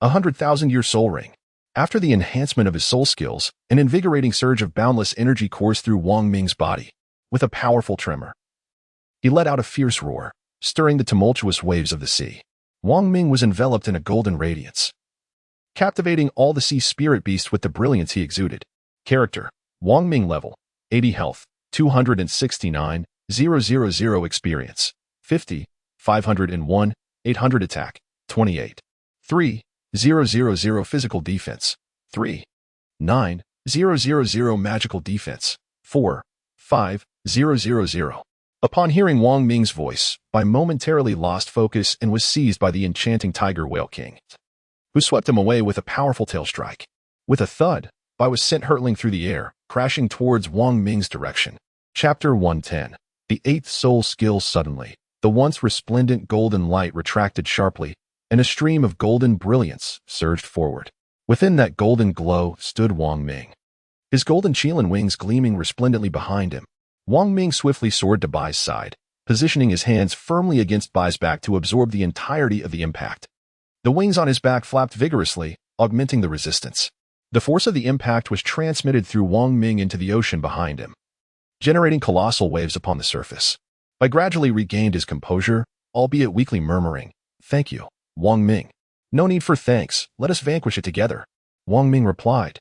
100,000-year soul ring. After the enhancement of his soul skills, an invigorating surge of boundless energy coursed through Wang Ming's body. With a powerful tremor, he let out a fierce roar, stirring the tumultuous waves of the sea. Wang Ming was enveloped in a golden radiance, captivating all the sea spirit beasts with the brilliance he exuded. Character: Wang Ming level, 80 health, 269, 000 experience, 50, 501, 800 attack, 28, 3, 000 physical defense, 3, 9, 000 magical defense, 4, 5, 000. Upon hearing Wang Ming's voice, Bai momentarily lost focus and was seized by the enchanting tiger whale king, who swept him away with a powerful tail strike. With a thud, Bai was sent hurtling through the air, crashing towards Wang Ming's direction. Chapter 110. The 8th soul skill. Suddenly, the once resplendent golden light retracted sharply, and a stream of golden brilliance surged forward. Within that golden glow stood Wang Ming, his golden qilin wings gleaming resplendently behind him. Wang Ming swiftly soared to Bai's side, positioning his hands firmly against Bai's back to absorb the entirety of the impact. The wings on his back flapped vigorously, augmenting the resistance. The force of the impact was transmitted through Wang Ming into the ocean behind him, generating colossal waves upon the surface. Bai gradually regained his composure, albeit weakly murmuring, "Thank you, Wang Ming." "No need for thanks, let us vanquish it together," Wang Ming replied,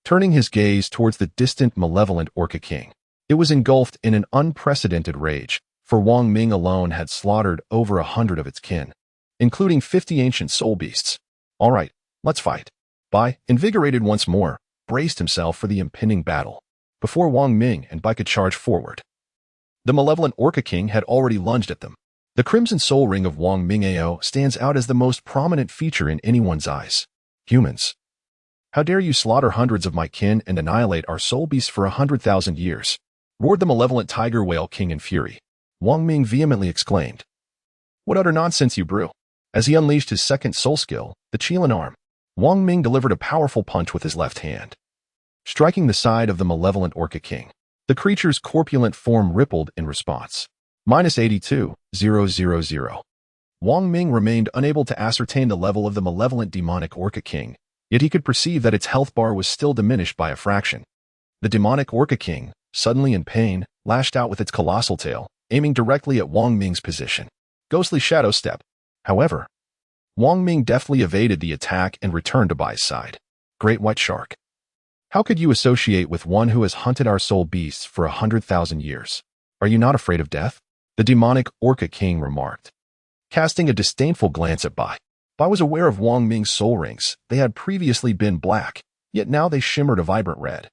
turning his gaze towards the distant malevolent Orca King. It was engulfed in an unprecedented rage, for Wang Ming alone had slaughtered over 100 of its kin, including 50 ancient soul beasts. "All right, let's fight." Bai, invigorated once more, braced himself for the impending battle. Before Wang Ming and Bai could charge forward, the malevolent Orca King had already lunged at them. The crimson soul ring of Wang Ming AO stands out as the most prominent feature in anyone's eyes. "Humans, how dare you slaughter hundreds of my kin and annihilate our soul beasts for 100,000 years?" roared the malevolent tiger whale king in fury. Wang Ming vehemently exclaimed, "What utter nonsense you brew!" As he unleashed his second soul skill, the qilin arm, Wang Ming delivered a powerful punch with his left hand, striking the side of the malevolent Orca King. The creature's corpulent form rippled in response. -82,000. Wang Ming remained unable to ascertain the level of the malevolent demonic Orca King, yet he could perceive that its health bar was still diminished by a fraction. The demonic Orca King, suddenly in pain, lashed out with its colossal tail, aiming directly at Wang Ming's position. Ghostly shadow step. However, Wang Ming deftly evaded the attack and returned to Bai's side. "Great white shark, how could you associate with one who has hunted our soul beasts for 100,000 years? Are you not afraid of death?" the demonic Orca King remarked, casting a disdainful glance at Bai. Bai was aware of Wang Ming's soul rings. They had previously been black, yet now they shimmered a vibrant red,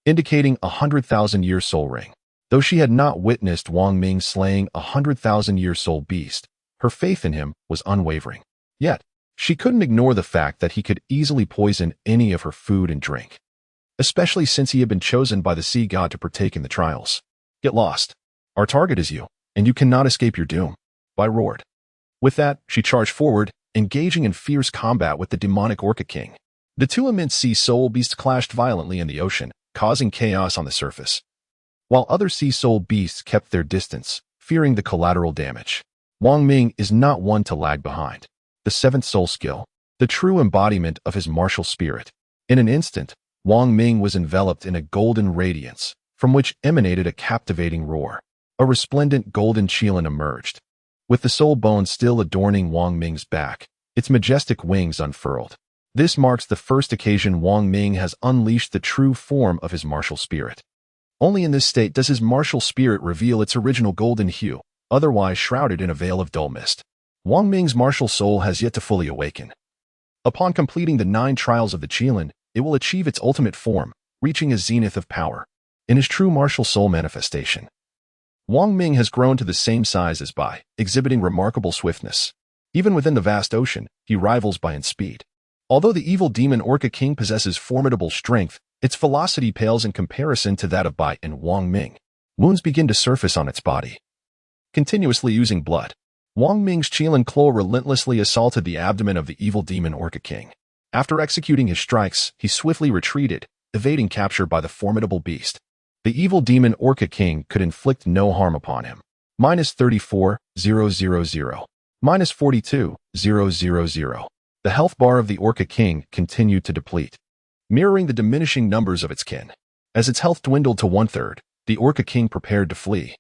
indicating a 100,000-year soul ring. Though she had not witnessed Wang Ming slaying a 100,000-year soul beast, Her faith in him was unwavering. Yet, she couldn't ignore the fact that he could easily poison any of her food and drink, especially since he had been chosen by the sea god to partake in the trials. Get lost. Our target is you, and you cannot escape your doom. Bai roared. With that, she charged forward, engaging in fierce combat with the demonic Orca King. The two immense sea soul beasts clashed violently in the ocean, causing chaos on the surface, while other sea soul beasts kept their distance, fearing the collateral damage. Wang Ming is not one to lag behind. The seventh soul skill, the true embodiment of his martial spirit. In an instant, Wang Ming was enveloped in a golden radiance, from which emanated a captivating roar. A resplendent golden qilin emerged, with the soul bone still adorning Wang Ming's back, its majestic wings unfurled. This marks the first occasion Wang Ming has unleashed the true form of his martial spirit. Only in this state does his martial spirit reveal its original golden hue, otherwise shrouded in a veil of dull mist. Wang Ming's martial soul has yet to fully awaken. Upon completing the 9 trials of the qilin, it will achieve its ultimate form, reaching a zenith of power. In his true martial soul manifestation, Wang Ming has grown to the same size as Bai, exhibiting remarkable swiftness. Even within the vast ocean, he rivals Bai in speed. Although the evil demon Orca King possesses formidable strength, its velocity pales in comparison to that of Bai and Wang Ming. Wounds begin to surface on its body, continuously using blood. Wang Ming's qilin claw relentlessly assaulted the abdomen of the evil demon Orca King. After executing his strikes, he swiftly retreated, evading capture by the formidable beast. The evil demon Orca King could inflict no harm upon him. -34,000. -42,000. The health bar of the Orca King continued to deplete, mirroring the diminishing numbers of its kin. As its health dwindled to 1/3, the Orca King prepared to flee,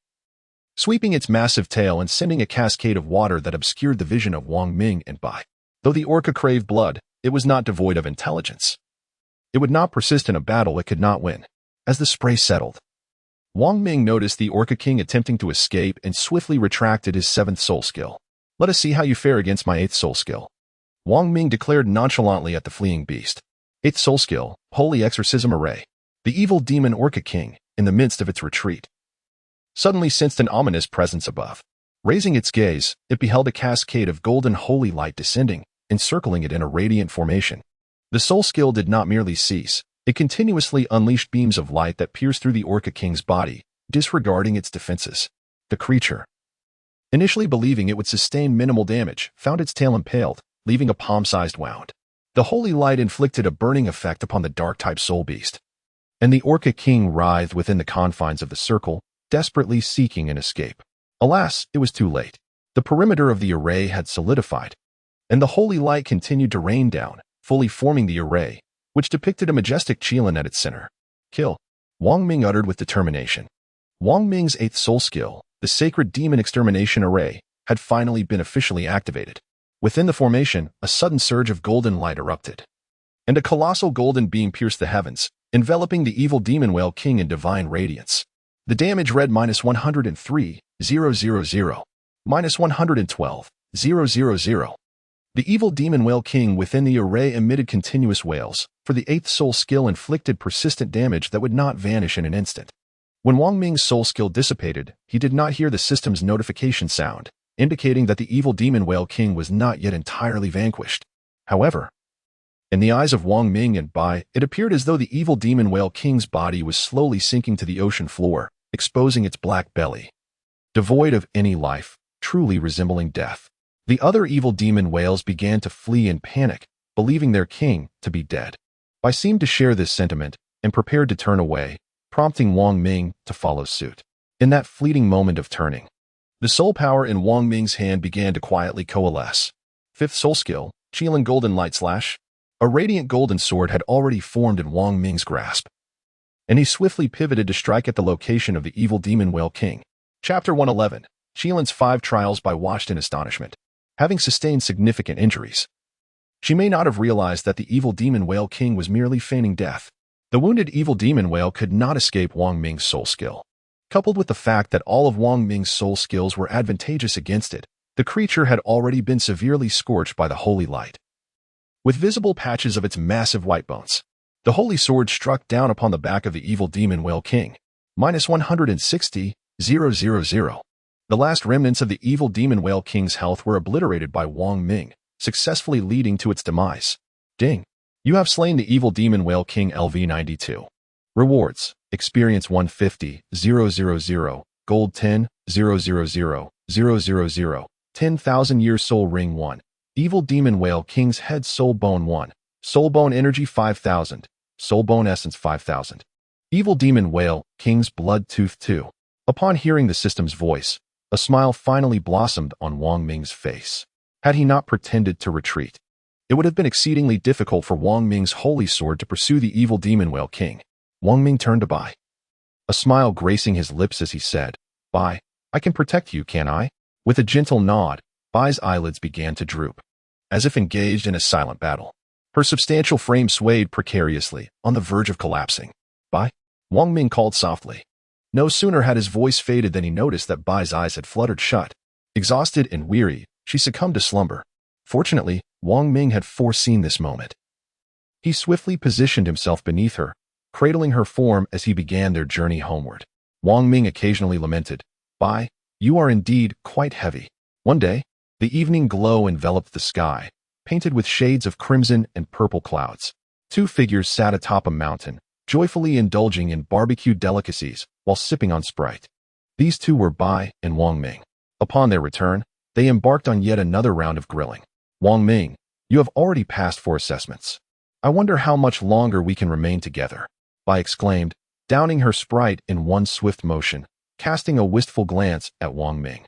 sweeping its massive tail and sending a cascade of water that obscured the vision of Wang Ming and Bai. Though the orca craved blood, it was not devoid of intelligence. It would not persist in a battle it could not win. As the spray settled, Wang Ming noticed the Orca King attempting to escape and swiftly retracted his 7th soul skill. Let us see how you fare against my 8th soul skill, Wang Ming declared nonchalantly at the fleeing beast. 8th soul skill, Holy Exorcism Array. The evil demon Orca King, in the midst of its retreat, suddenly sensed an ominous presence above. Raising its gaze, it beheld a cascade of golden holy light descending, encircling it in a radiant formation. The soul skill did not merely cease. It continuously unleashed beams of light that pierced through the Orca King's body, disregarding its defenses. The creature, initially believing it would sustain minimal damage, found its tail impaled, leaving a palm-sized wound. The holy light inflicted a burning effect upon the dark-type soul beast, and the Orca King writhed within the confines of the circle, desperately seeking an escape. Alas, it was too late. The perimeter of the array had solidified, and the holy light continued to rain down, fully forming the array, which depicted a majestic qilin at its center. Kill, Wang Ming uttered with determination. Wang Ming's 8th soul skill, the Sacred Demon Extermination Array, had finally been officially activated. Within the formation, a sudden surge of golden light erupted, and a colossal golden beam pierced the heavens, enveloping the evil demon whale king in divine radiance. The damage read -103,000, -112,000. The evil demon whale king within the array emitted continuous wails, for the 8th soul skill inflicted persistent damage that would not vanish in an instant. When Wang Ming's soul skill dissipated, he did not hear the system's notification sound, indicating that the evil demon whale king was not yet entirely vanquished. However, in the eyes of Wang Ming and Bai, it appeared as though the evil demon whale king's body was slowly sinking to the ocean floor, exposing its black belly, devoid of any life, truly resembling death. The other evil demon whales began to flee in panic, believing their king to be dead. Bai seemed to share this sentiment and prepared to turn away, prompting Wang Ming to follow suit. In that fleeting moment of turning, the soul power in Wang Ming's hand began to quietly coalesce. 5th soul skill, Qilin Golden Light Slash. A radiant golden sword had already formed in Wang Ming's grasp, and he swiftly pivoted to strike at the location of the evil demon whale king. Chapter 111. Qilin's 5 trials. Bai watched in astonishment. Having sustained significant injuries, she may not have realized that the evil demon whale king was merely feigning death. The wounded evil demon whale could not escape Wang Ming's soul skill. Coupled with the fact that all of Wang Ming's soul skills were advantageous against it, the creature had already been severely scorched by the holy light, with visible patches of its massive white bones. The holy sword struck down upon the back of the evil demon whale king. -160,000. The last remnants of the evil demon whale king's health were obliterated by Wang Ming, successfully leading to its demise. Ding! You have slain the evil demon whale king LV92. Rewards: Experience 150, 000, Gold 10, 000, 10,000 Year Soul Ring 1. Evil Demon Whale King's Head Soul Bone 1. Soul Bone Energy 5,000. Soul Bone Essence 5,000. Evil Demon Whale King's Blood Tooth 2. Upon hearing the system's voice, a smile finally blossomed on Wong Ming's face. Had he not pretended to retreat, it would have been exceedingly difficult for Wong Ming's holy sword to pursue the evil Demon Whale King. Wong Ming turned to Bai, a smile gracing his lips as he said, "Bai, I can protect you, can I?" With a gentle nod, Bai's eyelids began to droop, as if engaged in a silent battle. Her substantial frame swayed precariously, on the verge of collapsing. "Bai?" Wong Ming called softly. No sooner had his voice faded than he noticed that Bai's eyes had fluttered shut. Exhausted and weary, she succumbed to slumber. Fortunately, Wong Ming had foreseen this moment. He swiftly positioned himself beneath her, cradling her form as he began their journey homeward. Wong Ming occasionally lamented, "Bai, you are indeed quite heavy." One day, the evening glow enveloped the sky, painted with shades of crimson and purple clouds. Two figures sat atop a mountain, joyfully indulging in barbecued delicacies while sipping on Sprite. These two were Bai and Wong Ming. Upon their return, they embarked on yet another round of grilling. "Wong Ming, you have already passed 4 assessments. I wonder how much longer we can remain together," Bai exclaimed, downing her Sprite in one swift motion, casting a wistful glance at Wong Ming.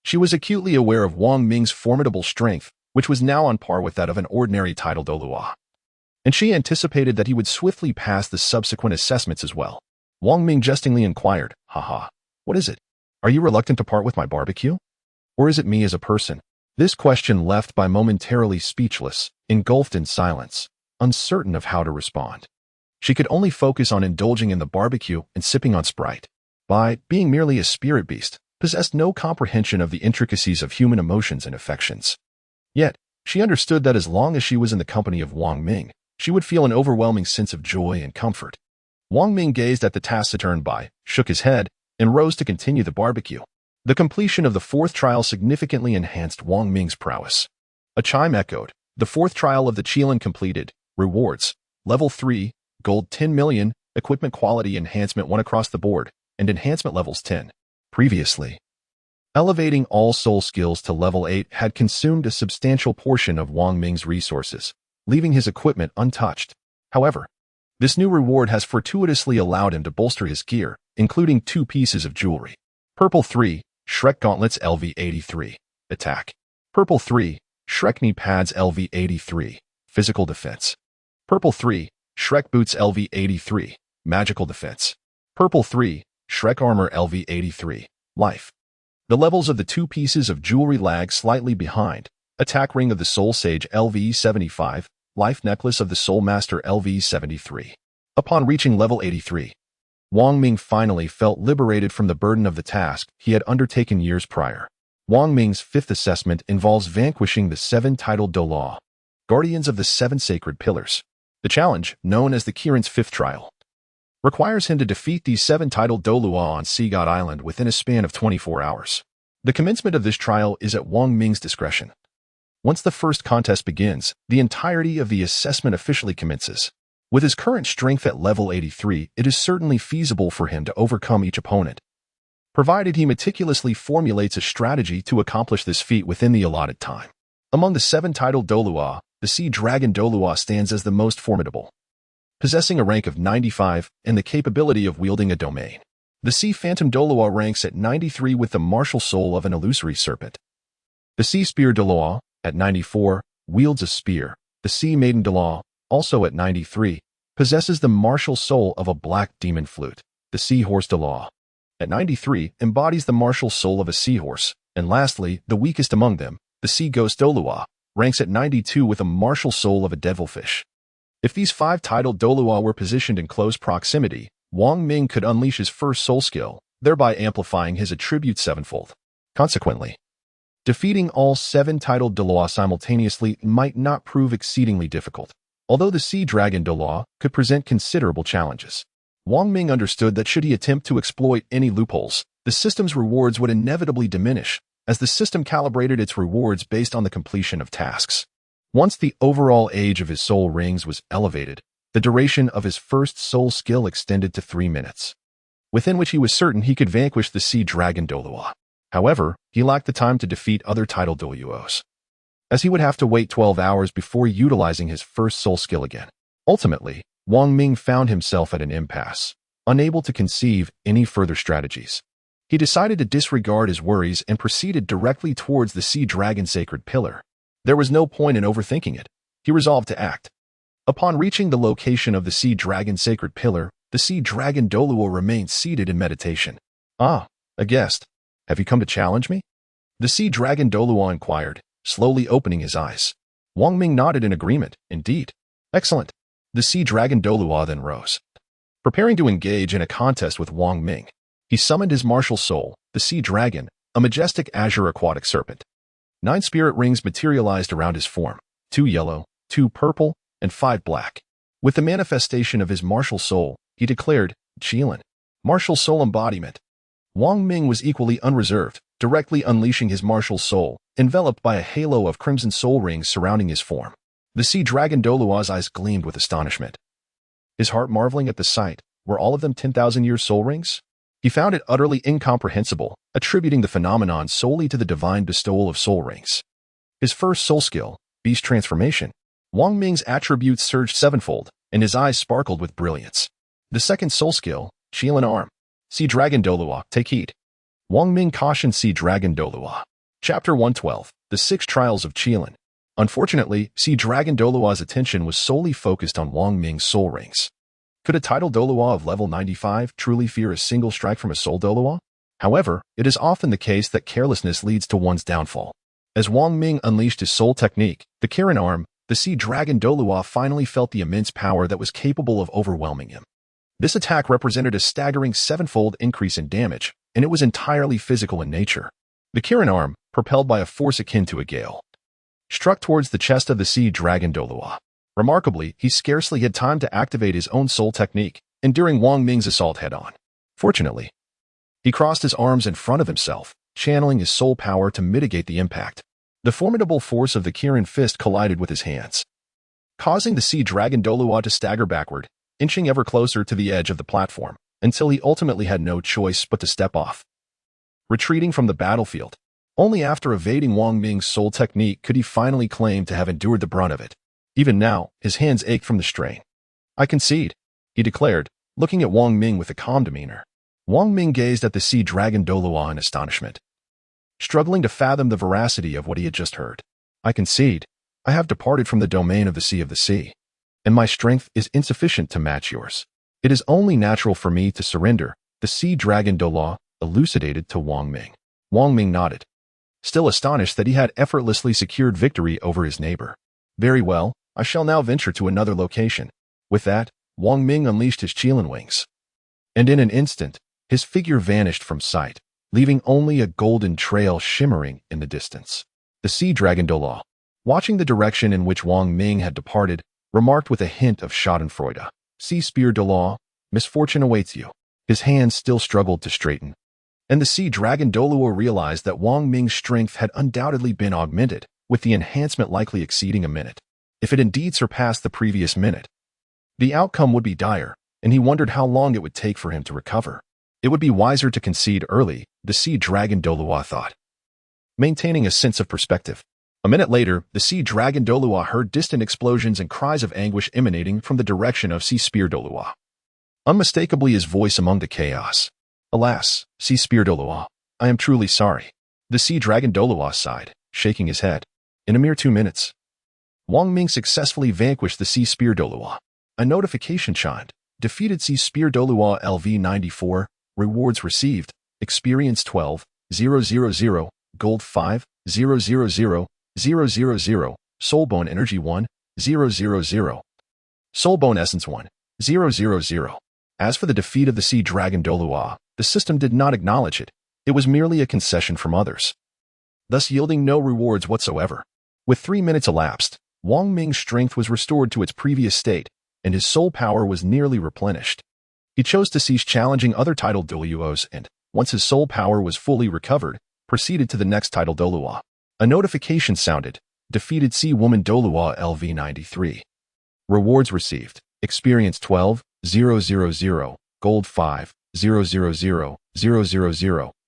She was acutely aware of Wong Ming's formidable strength, which was now on par with that of an ordinary title Douluo, and she anticipated that he would swiftly pass the subsequent assessments as well. Wong Ming jestingly inquired, "Haha, what is it? Are you reluctant to part with my barbecue? Or is it me as a person?" This question left Bai momentarily speechless, engulfed in silence, uncertain of how to respond. She could only focus on indulging in the barbecue and sipping on Sprite. Bai, being merely a spirit beast, possessed no comprehension of the intricacies of human emotions and affections. Yet, she understood that as long as she was in the company of Wong Ming, she would feel an overwhelming sense of joy and comfort. Wong Ming gazed at the taciturn Bai, shook his head, and rose to continue the barbecue. The completion of the 4th trial significantly enhanced Wong Ming's prowess. A chime echoed. The 4th trial of the Qilin completed. Rewards: Level 3, Gold 10 million, Equipment Quality Enhancement 1 across the board, and Enhancement Levels 10. Previously, elevating all soul skills to level 8 had consumed a substantial portion of Wong Ming's resources, leaving his equipment untouched. However, this new reward has fortuitously allowed him to bolster his gear, including 2 pieces of jewelry. Purple 3, Shrek Gauntlets LV83. Attack. Purple 3, Shrek Knee Pads LV83. Physical Defense. Purple 3, Shrek Boots LV83. Magical Defense. Purple 3, Shrek Armor LV83. Life. The levels of the 2 pieces of jewelry lag slightly behind. Attack Ring of the Soul Sage LV75. Life Necklace of the Soul Master LV73. Upon reaching level 83, Wong Ming finally felt liberated from the burden of the task he had undertaken years prior. Wong Ming's 5th assessment involves vanquishing the 7 titled Douluo, Guardians of the 7 Sacred Pillars. The challenge, known as the Kirin's 5th trial, requires him to defeat these 7 titled Douluo on Sea God Island within a span of 24 hours. The commencement of this trial is at Wong Ming's discretion. Once the first contest begins, the entirety of the assessment officially commences. With his current strength at level 83, it is certainly feasible for him to overcome each opponent, provided he meticulously formulates a strategy to accomplish this feat within the allotted time. Among the 7 titled Douluo, the Sea Dragon Douluo stands as the most formidable, possessing a rank of 95 and the capability of wielding a domain. The Sea Phantom Douluo ranks at 93 with the martial soul of an illusory serpent. The Sea Spear Douluo, at 94, wields a spear. The Sea Maiden Douluo, also at 93, possesses the martial soul of a black demon flute. The Seahorse Douluo, at 93, embodies the martial soul of a seahorse. And lastly, the weakest among them, the Sea Ghost Douluo, ranks at 92 with a martial soul of a devilfish. If these 5 titled Douluo were positioned in close proximity, Wong Ming could unleash his first soul skill, thereby amplifying his attribute 7-fold. Consequently, defeating all 7 titled Douluo simultaneously might not prove exceedingly difficult, although the Sea Dragon Douluo could present considerable challenges. Wang Ming understood that should he attempt to exploit any loopholes, the system's rewards would inevitably diminish, as the system calibrated its rewards based on the completion of tasks. Once the overall age of his soul rings was elevated, the duration of his first soul skill extended to 3 minutes, within which he was certain he could vanquish the sea dragon Douluo. However, he lacked the time to defeat other title Douluos, as he would have to wait 12 hours before utilizing his first soul skill again. Ultimately, Wang Ming found himself at an impasse, unable to conceive any further strategies. He decided to disregard his worries and proceeded directly towards the sea dragon sacred pillar. There was no point in overthinking it. He resolved to act. Upon reaching the location of the sea dragon sacred pillar, the sea dragon Douluo remained seated in meditation. "Ah, a guest. Have you come to challenge me?" The sea dragon Douluo inquired, slowly opening his eyes. Wang Ming nodded in agreement. "Indeed. Excellent." The sea dragon Douluo then rose, preparing to engage in a contest with Wang Ming. He summoned his martial soul, the sea dragon, a majestic azure aquatic serpent. 9 spirit rings materialized around his form, 2 yellow, 2 purple, and 5 black. With the manifestation of his martial soul, he declared, "Qilin, martial soul embodiment." Wang Ming was equally unreserved, directly unleashing his martial soul, enveloped by a halo of crimson soul rings surrounding his form. The sea dragon Douluo's eyes gleamed with astonishment, his heart marveling at the sight. Were all of them 10,000-year soul rings? He found it utterly incomprehensible, attributing the phenomenon solely to the divine bestowal of soul rings. His first soul skill, beast transformation. Wang Ming's attributes surged 7-fold, and his eyes sparkled with brilliance. The second soul skill, Qilin arm. Sea dragon Douluo, take heed. Wang Ming cautioned Sea dragon Douluo. Chapter 112, The 6 Trials of Qilin. Unfortunately, Sea dragon Douluo's attention was solely focused on Wang Ming's soul rings. Could a title Douluo of level 95 truly fear a single strike from a soul Douluo? However, it is often the case that carelessness leads to one's downfall. As Wang Ming unleashed his soul technique, the Kirin arm, the sea dragon Douluo finally felt the immense power that was capable of overwhelming him. This attack represented a staggering 7-fold increase in damage, and it was entirely physical in nature. The Kirin arm, propelled by a force akin to a gale, struck towards the chest of the sea dragon Douluo. Remarkably, he scarcely had time to activate his own soul technique, enduring Wang Ming's assault head-on. Fortunately, he crossed his arms in front of himself, channeling his soul power to mitigate the impact. The formidable force of the Kirin fist collided with his hands, causing the sea dragon Douluo to stagger backward, inching ever closer to the edge of the platform, until he ultimately had no choice but to step off, retreating from the battlefield. Only after evading Wang Ming's soul technique could he finally claim to have endured the brunt of it. Even now, his hands ached from the strain. "I concede," he declared, looking at Wang Ming with a calm demeanor. Wang Ming gazed at the sea dragon Douluo in astonishment, struggling to fathom the veracity of what he had just heard. "I concede. I have departed from the domain of the sea, and my strength is insufficient to match yours. It is only natural for me to surrender," the sea dragon Douluo elucidated to Wang Ming. Wang Ming nodded, still astonished that he had effortlessly secured victory over his neighbor. "Very well, I shall now venture to another location." With that, Wang Ming unleashed his Qilin wings, and in an instant, his figure vanished from sight, leaving only a golden trail shimmering in the distance. The sea dragon Douluo, watching the direction in which Wang Ming had departed, remarked with a hint of schadenfreude, "Sea spear Douluo, misfortune awaits you." His hands still struggled to straighten, and the sea dragon Douluo realized that Wang Ming's strength had undoubtedly been augmented, with the enhancement likely exceeding a minute. If it indeed surpassed the previous minute, the outcome would be dire, and he wondered how long it would take for him to recover. It would be wiser to concede early, the sea dragon Douluo thought, maintaining a sense of perspective. A minute later, the sea dragon Douluo heard distant explosions and cries of anguish emanating from the direction of Sea Spear Douluo. Unmistakably his voice among the chaos. "Alas, Sea Spear Douluo, I am truly sorry." The sea dragon Douluo sighed, shaking his head. In a mere 2 minutes, Wang Ming successfully vanquished the Sea Spear Douluo. A notification chimed. Defeated Sea Spear Douluo LV 94, rewards received, experience 12, 000, gold 5, 000, 000, soulbone energy 1, 000, soulbone essence 1, 000. As for the defeat of the sea dragon Douluo, the system did not acknowledge it. It was merely a concession from others, thus yielding no rewards whatsoever. With 3 minutes elapsed, Wang Ming's strength was restored to its previous state, and his soul power was nearly replenished. He chose to cease challenging other titled Douluos and, once his soul power was fully recovered, proceeded to the next title Douluo. A notification sounded. Defeated Sea Woman Douluo LV93. Rewards received. Experience 12, 000, Gold 5, 000,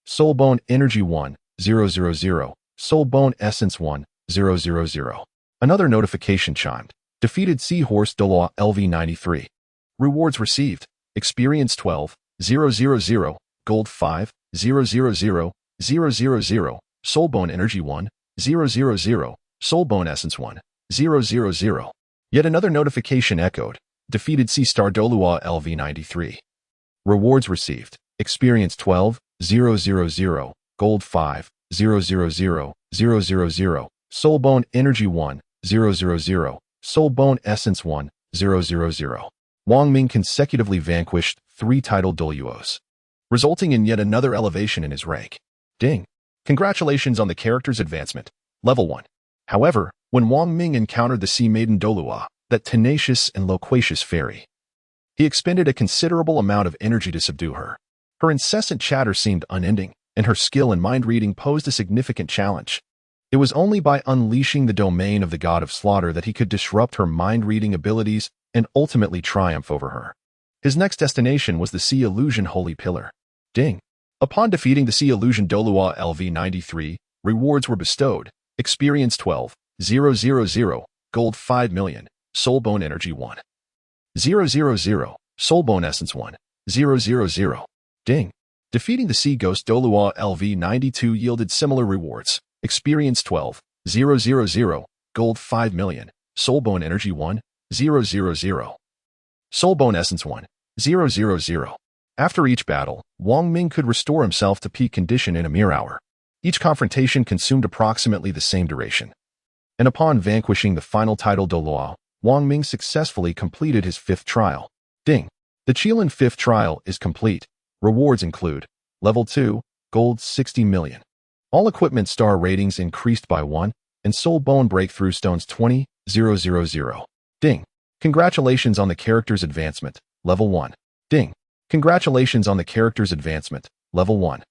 Soul Bone Energy 1, 000, Soul Bone Essence 1, 000. Another notification chimed. Defeated Seahorse Douluo LV93. Rewards received. Experience 12, 000, Gold 5, 000, Soul Bone Energy 1, 000, Soul Bone Essence 1, 000. Yet another notification echoed. Defeated Sea Star Douluo LV93. Rewards received. Experience 12, 000, Gold 5, 000, Soul Bone Energy 1, 000, Soul Bone Essence 1, 000. Wang Ming consecutively vanquished 3 titled Douluos, resulting in yet another elevation in his rank. Ding! Congratulations on the character's advancement. Level 1. However, when Wang Ming encountered the Sea Maiden Douluo, that tenacious and loquacious fairy, he expended a considerable amount of energy to subdue her. Her incessant chatter seemed unending, and her skill in mind-reading posed a significant challenge. It was only by unleashing the domain of the god of slaughter that he could disrupt her mind-reading abilities and ultimately triumph over her. His next destination was the Sea Illusion Holy Pillar. Ding! Upon defeating the Sea Illusion Douluo LV93, rewards were bestowed. Experience 12, 000, Gold 5 million, Soul Bone Energy 1, 000, Soul Bone Essence 1, 000. Ding! Defeating the Sea Ghost Douluo LV92 yielded similar rewards. Experience 12, 000, Gold 5 million, Soul Bone Energy 1, 000, Soul Bone Essence 1, 000. After each battle, Wong Ming could restore himself to peak condition in a mere hour. Each confrontation consumed approximately the same duration. And upon vanquishing the final title Douluo, Wong Ming successfully completed his 5th trial. Ding! The Qilin 5th trial is complete. Rewards include Level 2, Gold 60 million. All equipment star ratings increased by 1, and Soul Bone Breakthrough Stones 20, 000. Ding! Congratulations on the character's advancement. Level 1. Ding! Congratulations on the character's advancement. Level 1.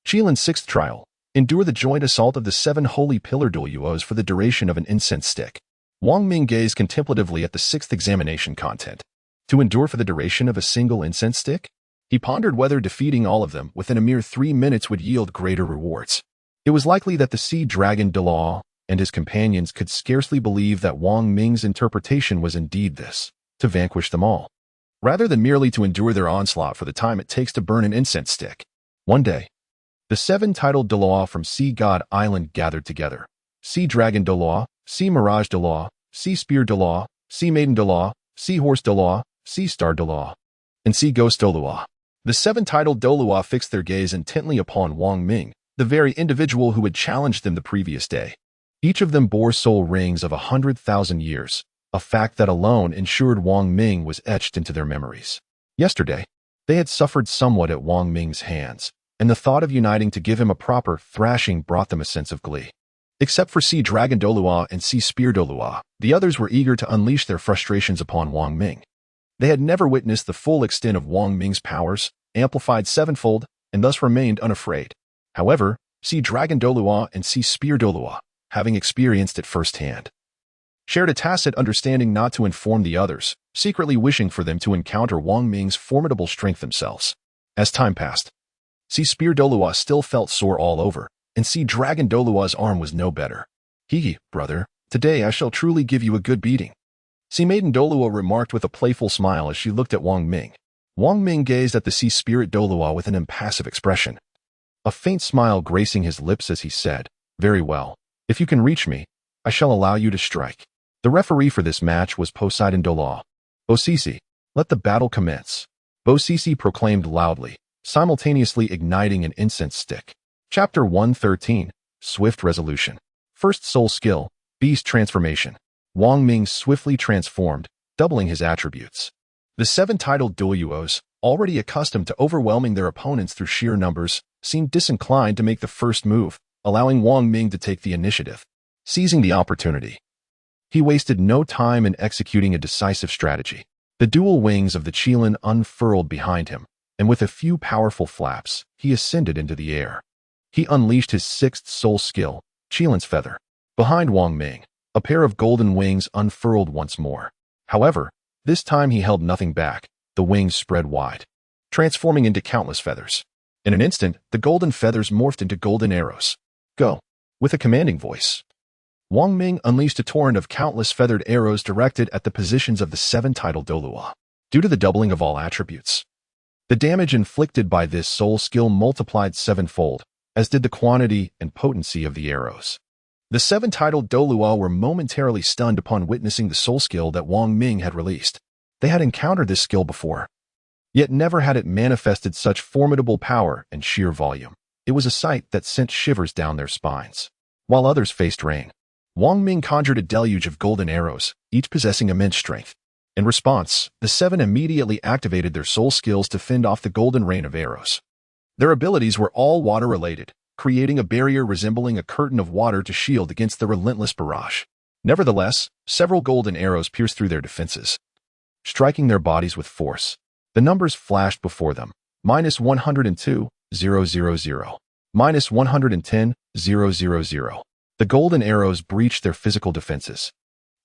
Qilin 6th trial. Endure the joint assault of the 7 holy pillar Douluos for the duration of an incense stick. Wang Ming gazed contemplatively at the 6th examination content. To endure for the duration of a single incense stick? He pondered whether defeating all of them within a mere 3 minutes would yield greater rewards. It was likely that the Sea Dragon Douluo and his companions could scarcely believe that Wang Ming's interpretation was indeed this, to vanquish them all, rather than merely to endure their onslaught for the time it takes to burn an incense stick. One day, the 7 titled Douluo from Sea God Island gathered together. Sea Dragon Douluo, Sea Mirage Douluo, Sea Spear Douluo, Sea Maiden Douluo, Sea Horse Douluo, Sea Star Douluo, and Sea Ghost Douluo. The 7 titled Douluo fixed their gaze intently upon Wang Ming, the very individual who had challenged them the previous day. Each of them bore soul rings of 100,000 years, a fact that alone ensured Wang Ming was etched into their memories. Yesterday, they had suffered somewhat at Wang Ming's hands, and the thought of uniting to give him a proper thrashing brought them a sense of glee. Except for Sea Dragon Douluo and Sea Spear Douluo, the others were eager to unleash their frustrations upon Wang Ming. They had never witnessed the full extent of Wang Ming's powers, amplified 7-fold, and thus remained unafraid. However, Sea Dragon Douluo and Sea Spear Douluo, having experienced it firsthand, shared a tacit understanding not to inform the others, secretly wishing for them to encounter Wang Ming's formidable strength themselves. As time passed, Sea Spear Douluo still felt sore all over, and Sea Dragon Douluo's arm was no better. "Hee, brother, today I shall truly give you a good beating," Sea Maiden Douluo remarked with a playful smile as she looked at Wang Ming. Wang Ming gazed at the Sea Spirit Douluo with an impassive expression, a faint smile gracing his lips as he said, "Very well. If you can reach me, I shall allow you to strike." The referee for this match was Poseidon Douluo. "Bosisi, let the battle commence," Bosisi proclaimed loudly, simultaneously igniting an incense stick. Chapter 113, Swift Resolution. First Soul Skill, Beast Transformation. Wang Ming swiftly transformed, doubling his attributes. The 7 titled Douluos, already accustomed to overwhelming their opponents through sheer numbers, seemed disinclined to make the first move, allowing Wang Ming to take the initiative. Seizing the opportunity, he wasted no time in executing a decisive strategy. The dual wings of the Qilin unfurled behind him, and with a few powerful flaps, he ascended into the air. He unleashed his sixth soul skill, Qilin's Feather. Behind Wang Ming, a pair of golden wings unfurled once more. However, this time he held nothing back. The wings spread wide, transforming into countless feathers. In an instant, the golden feathers morphed into golden arrows. Go! With a commanding voice, Wang Ming unleashed a torrent of countless feathered arrows directed at the positions of the seven titled Douluo. Due to the doubling of all attributes, the damage inflicted by this soul skill multiplied sevenfold, as did the quantity and potency of the arrows. The seven titled Douluo were momentarily stunned upon witnessing the soul skill that Wang Ming had released. They had encountered this skill before, yet never had it manifested such formidable power and sheer volume. It was a sight that sent shivers down their spines. While others faced rain, Wang Ming conjured a deluge of golden arrows, each possessing immense strength. In response, the seven immediately activated their soul skills to fend off the golden rain of arrows. Their abilities were all water-related, creating a barrier resembling a curtain of water to shield against the relentless barrage. Nevertheless, several golden arrows pierced through their defenses, striking their bodies with force. The numbers flashed before them. -102, 000. -110, 000. The golden arrows breached their physical defenses,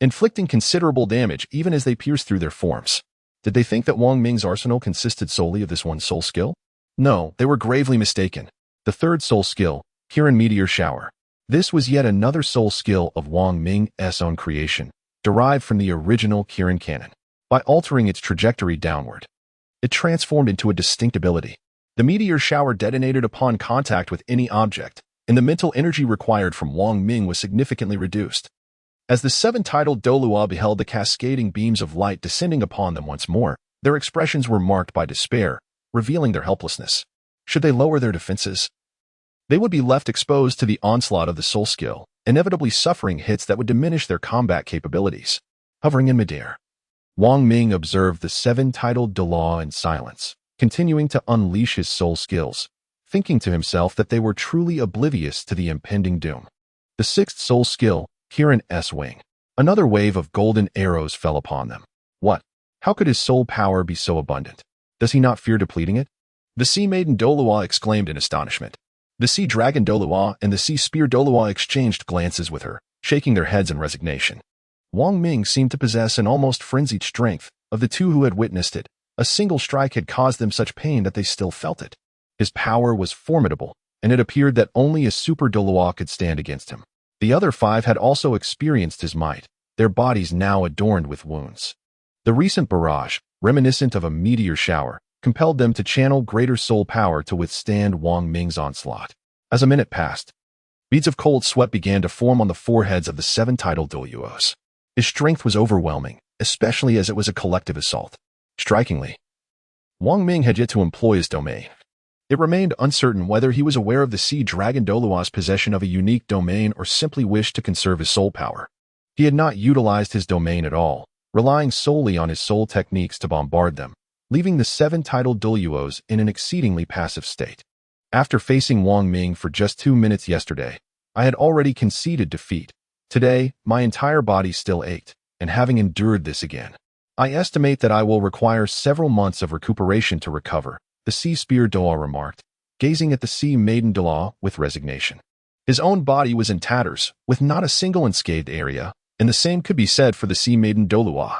inflicting considerable damage even as they pierced through their forms. Did they think that Wang Ming's arsenal consisted solely of this one soul skill? No, they were gravely mistaken. The third soul skill, Kirin Meteor Shower. This was yet another soul skill of Wang Ming's own creation, derived from the original Kirin cannon. By altering its trajectory downward, it transformed into a distinct ability. The meteor shower detonated upon contact with any object, and the mental energy required from Wang Ming was significantly reduced. As the seven titled Douluo beheld the cascading beams of light descending upon them once more, their expressions were marked by despair, revealing their helplessness. Should they lower their defenses, they would be left exposed to the onslaught of the soul skill, inevitably suffering hits that would diminish their combat capabilities. Hovering in midair, Wang Ming observed the seven titled Douluo in silence, continuing to unleash his soul skills, thinking to himself that they were truly oblivious to the impending doom. The sixth soul skill, Kirin's Wing. Another wave of golden arrows fell upon them. What? How could his soul power be so abundant? Does he not fear depleting it? The Sea Maiden Douluo exclaimed in astonishment. The Sea Dragon Douluo and the Sea Spear Douluo exchanged glances with her, shaking their heads in resignation. Wang Ming seemed to possess an almost frenzied strength. Of the two who had witnessed it, a single strike had caused them such pain that they still felt it. His power was formidable, and it appeared that only a super Douluo could stand against him. The other five had also experienced his might, their bodies now adorned with wounds. The recent barrage, reminiscent of a meteor shower, compelled them to channel greater soul power to withstand Wang Ming's onslaught. As a minute passed, beads of cold sweat began to form on the foreheads of the seven titled Douluos. His strength was overwhelming, especially as it was a collective assault. Strikingly, Wang Ming had yet to employ his domain. It remained uncertain whether he was aware of the Sea Dragon Douluo's possession of a unique domain or simply wished to conserve his soul power. He had not utilized his domain at all, relying solely on his soul techniques to bombard them, leaving the seven titled Douluos in an exceedingly passive state. After facing Wang Ming for just 2 minutes yesterday, I had already conceded defeat. Today, my entire body still ached, and having endured this again, I estimate that I will require several months of recuperation to recover, the Sea Spear Douluo remarked, gazing at the Sea Maiden Douluo with resignation. His own body was in tatters, with not a single unscathed area, and the same could be said for the Sea Maiden Douluo,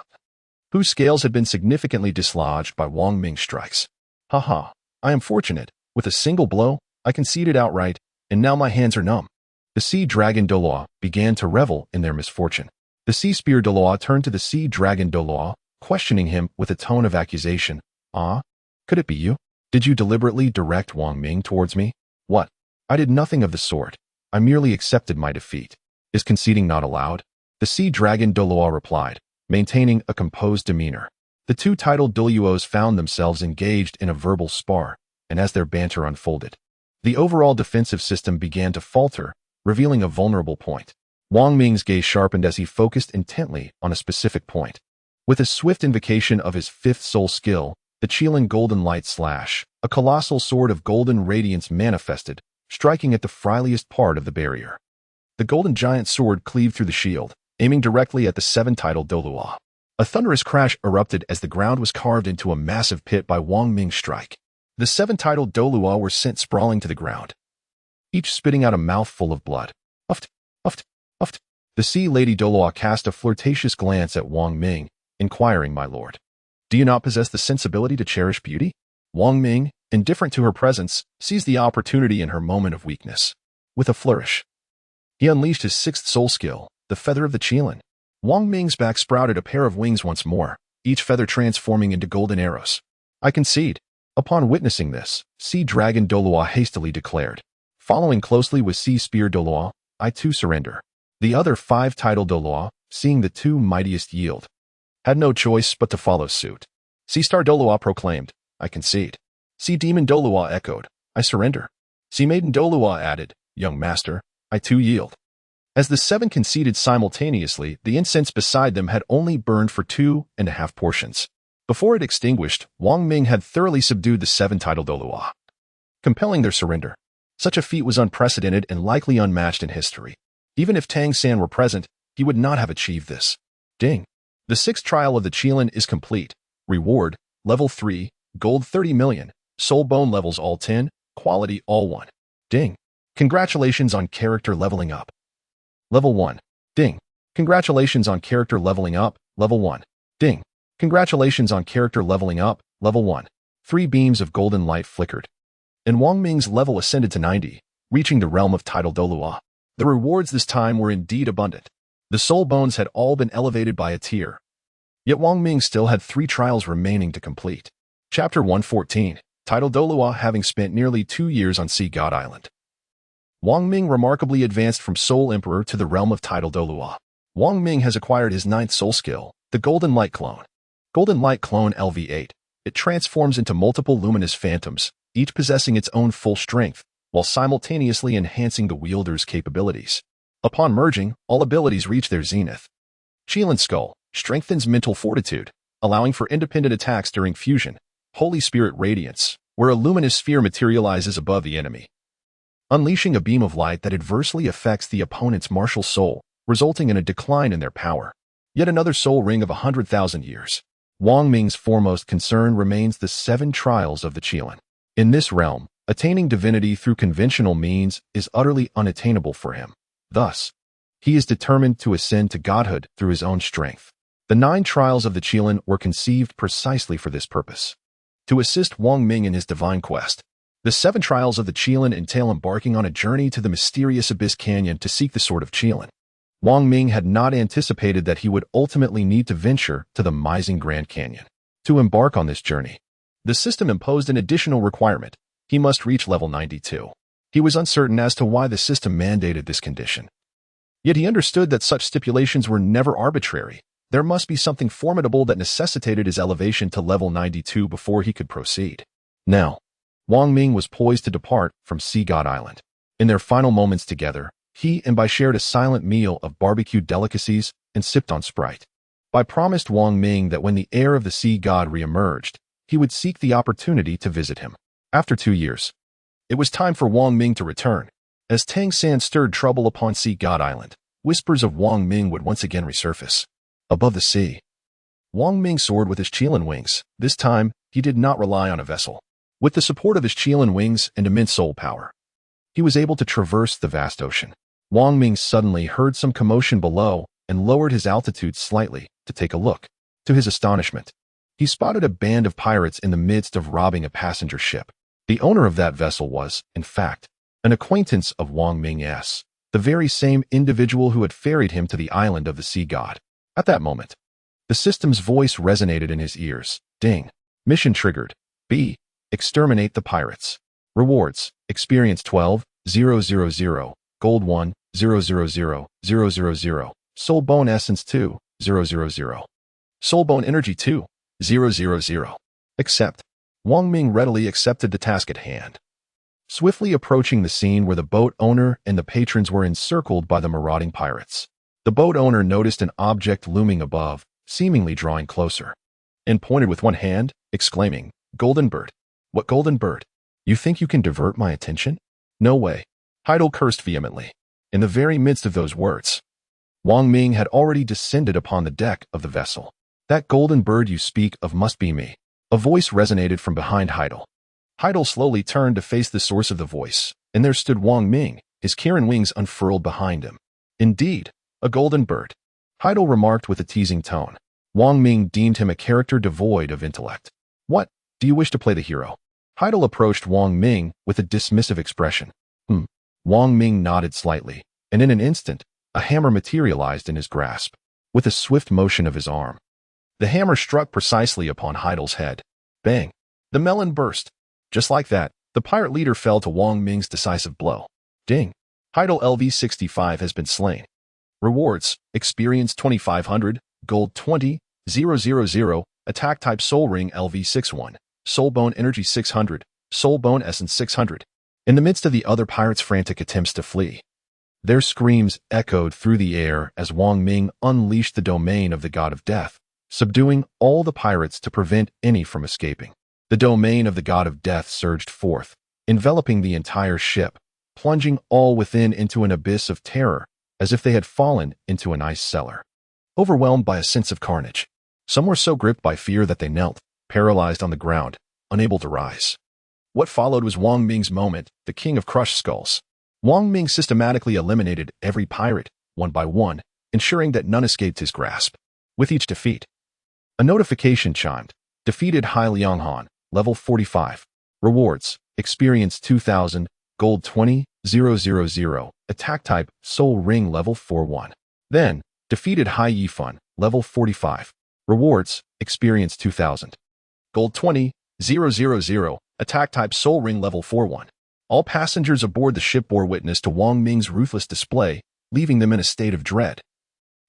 whose scales had been significantly dislodged by Wang Ming's strikes. Haha, I am fortunate. With a single blow, I conceded outright, and now my hands are numb. The Sea Dragon Douluo began to revel in their misfortune. The Sea Spear Douluo turned to the Sea Dragon Douluo, questioning him with a tone of accusation. Ah, could it be you? Did you deliberately direct Wang Ming towards me? What? I did nothing of the sort. I merely accepted my defeat. Is conceding not allowed? The Sea Dragon Douluo replied, maintaining a composed demeanor. The two titled Douluos found themselves engaged in a verbal spar, and as their banter unfolded, the overall defensive system began to falter, revealing a vulnerable point. Wang Ming's gaze sharpened as he focused intently on a specific point. With a swift invocation of his fifth soul skill, the Qilin Golden Light Slash, a colossal sword of golden radiance manifested, striking at the friliest part of the barrier. The golden giant sword cleaved through the shield, aiming directly at the seven titled Douluo. A thunderous crash erupted as the ground was carved into a massive pit by Wong Ming's strike. The 7 titled Douluo were sent sprawling to the ground, each spitting out a mouthful of blood. Uft, uft, uft. The sea lady Douluo cast a flirtatious glance at Wang Ming, inquiring, "My lord, do you not possess the sensibility to cherish beauty?" Wang Ming, indifferent to her presence, seized the opportunity in her moment of weakness. With a flourish, he unleashed his 6th soul skill, the feather of the Qilin. Wang Ming's back sprouted a pair of wings once more, each feather transforming into golden arrows. "I concede." Upon witnessing this, Sea Dragon Douluo hastily declared. Following closely with Sea Spear Douluo, "I too surrender." The other 5 titled Douluo, seeing the 2 mightiest yield, had no choice but to follow suit. Sea Star Douluo proclaimed, "I concede." Sea Demon Douluo echoed, "I surrender." Sea Maiden Douluo added, "Young master, I too yield." As the 7 conceded simultaneously, the incense beside them had only burned for 2.5 portions. Before it extinguished, Wang Ming had thoroughly subdued the 7 titled Douluo, compelling their surrender. Such a feat was unprecedented and likely unmatched in history. Even if Tang San were present, he would not have achieved this. Ding. The 6th trial of the Qilin is complete. Reward, level 3, gold 30 million, soul bone levels all 10, quality all 1. Ding. Congratulations on character leveling up. Level 1. Ding. Congratulations on character leveling up, level 1. Ding. Congratulations on character leveling up, level 1. 3 beams of golden light flickered, and Wang Ming's level ascended to 90, reaching the realm of title Douluo. The rewards this time were indeed abundant. The soul bones had all been elevated by a tier. Yet Wang Ming still had 3 trials remaining to complete. Chapter 114, title Douluo having spent nearly 2 years on Sea God Island. Wang Ming remarkably advanced from Soul Emperor to the realm of title Douluo. Wang Ming has acquired his 9th soul skill, the Golden Light Clone. Golden Light Clone LV8. It transforms into multiple luminous phantoms, each possessing its own full strength, while simultaneously enhancing the wielder's capabilities. Upon merging, all abilities reach their zenith. Qilin Skull strengthens mental fortitude, allowing for independent attacks during fusion. Holy Spirit Radiance, where a luminous sphere materializes above the enemy, unleashing a beam of light that adversely affects the opponent's martial soul, resulting in a decline in their power. Yet another soul ring of 100,000 years. Wang Ming's foremost concern remains the 7 trials of the Qilin. In this realm, attaining divinity through conventional means is utterly unattainable for him. Thus, he is determined to ascend to godhood through his own strength. The 9 trials of the Qilin were conceived precisely for this purpose, to assist Wang Ming in his divine quest. The 7 trials of the Qilin entail embarking on a journey to the mysterious Abyss Canyon to seek the Sword of Qilin. Wang Ming had not anticipated that he would ultimately need to venture to the Mizing Grand Canyon. To embark on this journey, the system imposed an additional requirement. He must reach level 92. He was uncertain as to why the system mandated this condition. Yet he understood that such stipulations were never arbitrary. There must be something formidable that necessitated his elevation to level 92 before he could proceed. Now, Wang Ming was poised to depart from Sea God Island. In their final moments together, he and Bai shared a silent meal of barbecued delicacies and sipped on Sprite. Bai promised Wang Ming that when the heir of the sea god re-emerged, he would seek the opportunity to visit him. After 2 years, it was time for Wang Ming to return. As Tang San stirred trouble upon Sea God Island, whispers of Wang Ming would once again resurface. Above the sea, Wang Ming soared with his Qilin wings. This time, he did not rely on a vessel. With the support of his Qilin wings and immense soul power, he was able to traverse the vast ocean. Wang Ming suddenly heard some commotion below and lowered his altitude slightly to take a look. To his astonishment, he spotted a band of pirates in the midst of robbing a passenger ship. The owner of that vessel was, in fact, an acquaintance of Wang Ming's, the very same individual who had ferried him to the island of the sea god. At that moment, the system's voice resonated in his ears. Ding. Mission triggered. B. Exterminate the pirates. Rewards. Experience 12,000. Gold 1,000,000. Soul Bone Essence 2,000. Soul Bone Energy 2,000. Accept. Wang Ming readily accepted the task at hand. Swiftly approaching the scene where the boat owner and the patrons were encircled by the marauding pirates, the boat owner noticed an object looming above, seemingly drawing closer, and pointed with one hand, exclaiming, "Golden bird." "What golden bird? You think you can divert my attention? No way." Heidel cursed vehemently. In the very midst of those words, Wang Ming had already descended upon the deck of the vessel. That golden bird you speak of must be me. A voice resonated from behind Heidel. Heidel slowly turned to face the source of the voice, and there stood Wang Ming, his Kirin wings unfurled behind him. Indeed, a golden bird, Heidel remarked with a teasing tone. Wang Ming deemed him a character devoid of intellect. What, do you wish to play the hero? Heidel approached Wang Ming with a dismissive expression. Wang Ming nodded slightly, and in an instant, a hammer materialized in his grasp. With a swift motion of his arm, the hammer struck precisely upon Heidel's head. Bang! The melon burst. Just like that, the pirate leader fell to Wang Ming's decisive blow. Ding! Heidel LV-65 has been slain. Rewards: Experience 2500, Gold 20,000, Attack Type Soul Ring LV-61, Soul Bone Energy 600, Soul Bone Essence 600. In the midst of the other pirates' frantic attempts to flee, their screams echoed through the air as Wang Ming unleashed the domain of the god of death, subduing all the pirates to prevent any from escaping. The domain of the god of death surged forth, enveloping the entire ship, plunging all within into an abyss of terror, as if they had fallen into an ice cellar. Overwhelmed by a sense of carnage, some were so gripped by fear that they knelt, paralyzed on the ground, unable to rise. What followed was Wang Ming's moment, the king of crushed skulls. Wang Ming systematically eliminated every pirate, one by one, ensuring that none escaped his grasp. With each defeat, a notification chimed. Defeated Hai Lianghan, level 45. Rewards: Experience 2000, Gold 20,000, Attack Type Soul Ring level 41. Then, defeated Hai Yifan, level 45. Rewards: Experience 2000. Gold 20,000, Attack Type Soul Ring level 41. All passengers aboard the ship bore witness to Wang Ming's ruthless display, leaving them in a state of dread,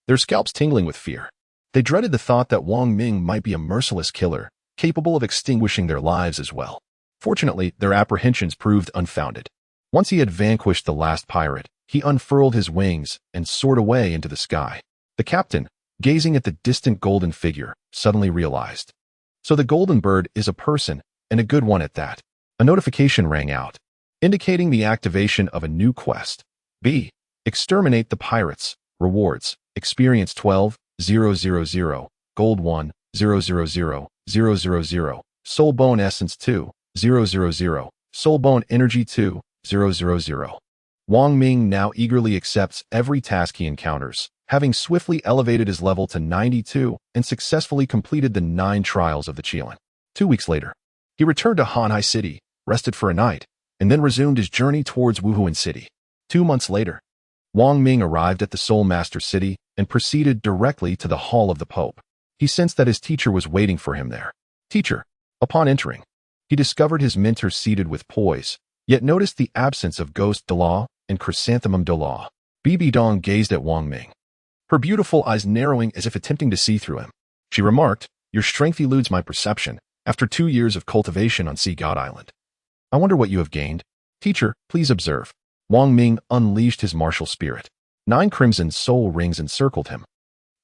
their scalps tingling with fear. They dreaded the thought that Wang Ming might be a merciless killer, capable of extinguishing their lives as well. Fortunately, their apprehensions proved unfounded. Once he had vanquished the last pirate, he unfurled his wings and soared away into the sky. The captain, gazing at the distant golden figure, suddenly realized. So the golden bird is a person, and a good one at that. A notification rang out, indicating the activation of a new quest. B. Exterminate the pirates. Rewards: Experience 12,000, Gold 1,000,000, Soul Bone Essence 2,000, Soul Bone Energy 2,000. Wang Ming now eagerly accepts every task he encounters, having swiftly elevated his level to 92 and successfully completed the 9 trials of the Qilin. 2 weeks later, he returned to Hanhai City, rested for a night, and then resumed his journey towards Wuhuan City. 2 months later, Wang Ming arrived at the Soul Master City and proceeded directly to the Hall of the Pope. He sensed that his teacher was waiting for him there. Teacher. Upon entering, he discovered his mentor seated with poise, yet noticed the absence of Ghost Douluo and Chrysanthemum Douluo. Bibi Dong gazed at Wang Ming, her beautiful eyes narrowing as if attempting to see through him. She remarked, "Your strength eludes my perception after 2 years of cultivation on Sea God Island. I wonder what you have gained." Teacher, please observe. Wang Ming unleashed his martial spirit. 9 crimson soul rings encircled him,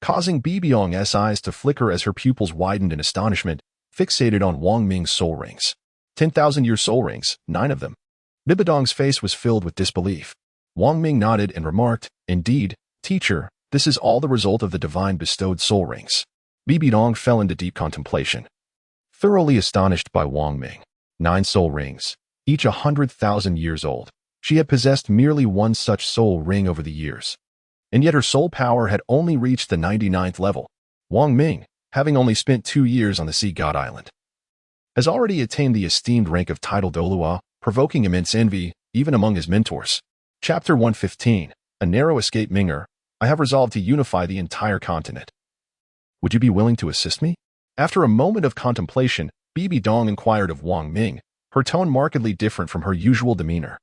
causing Bibiong's eyes to flicker as her pupils widened in astonishment, fixated on Wang Ming's soul rings. 10,000-year soul rings, 9 of them. Bibidong's face was filled with disbelief. Wang Ming nodded and remarked, "Indeed, teacher, this is all the result of the divine bestowed soul rings." Bibidong fell into deep contemplation, thoroughly astonished by Wang Ming. 9 soul rings, each 100,000 years old. She had possessed merely one such soul ring over the years, and yet her soul power had only reached the 99th level. Wang Ming, having only spent 2 years on the Sea God Island, has already attained the esteemed rank of title Douluo, provoking immense envy, even among his mentors. Chapter 115, A Narrow Escape. Minger, I have resolved to unify the entire continent. Would you be willing to assist me? After a moment of contemplation, Bibi Dong inquired of Wang Ming, her tone markedly different from her usual demeanor.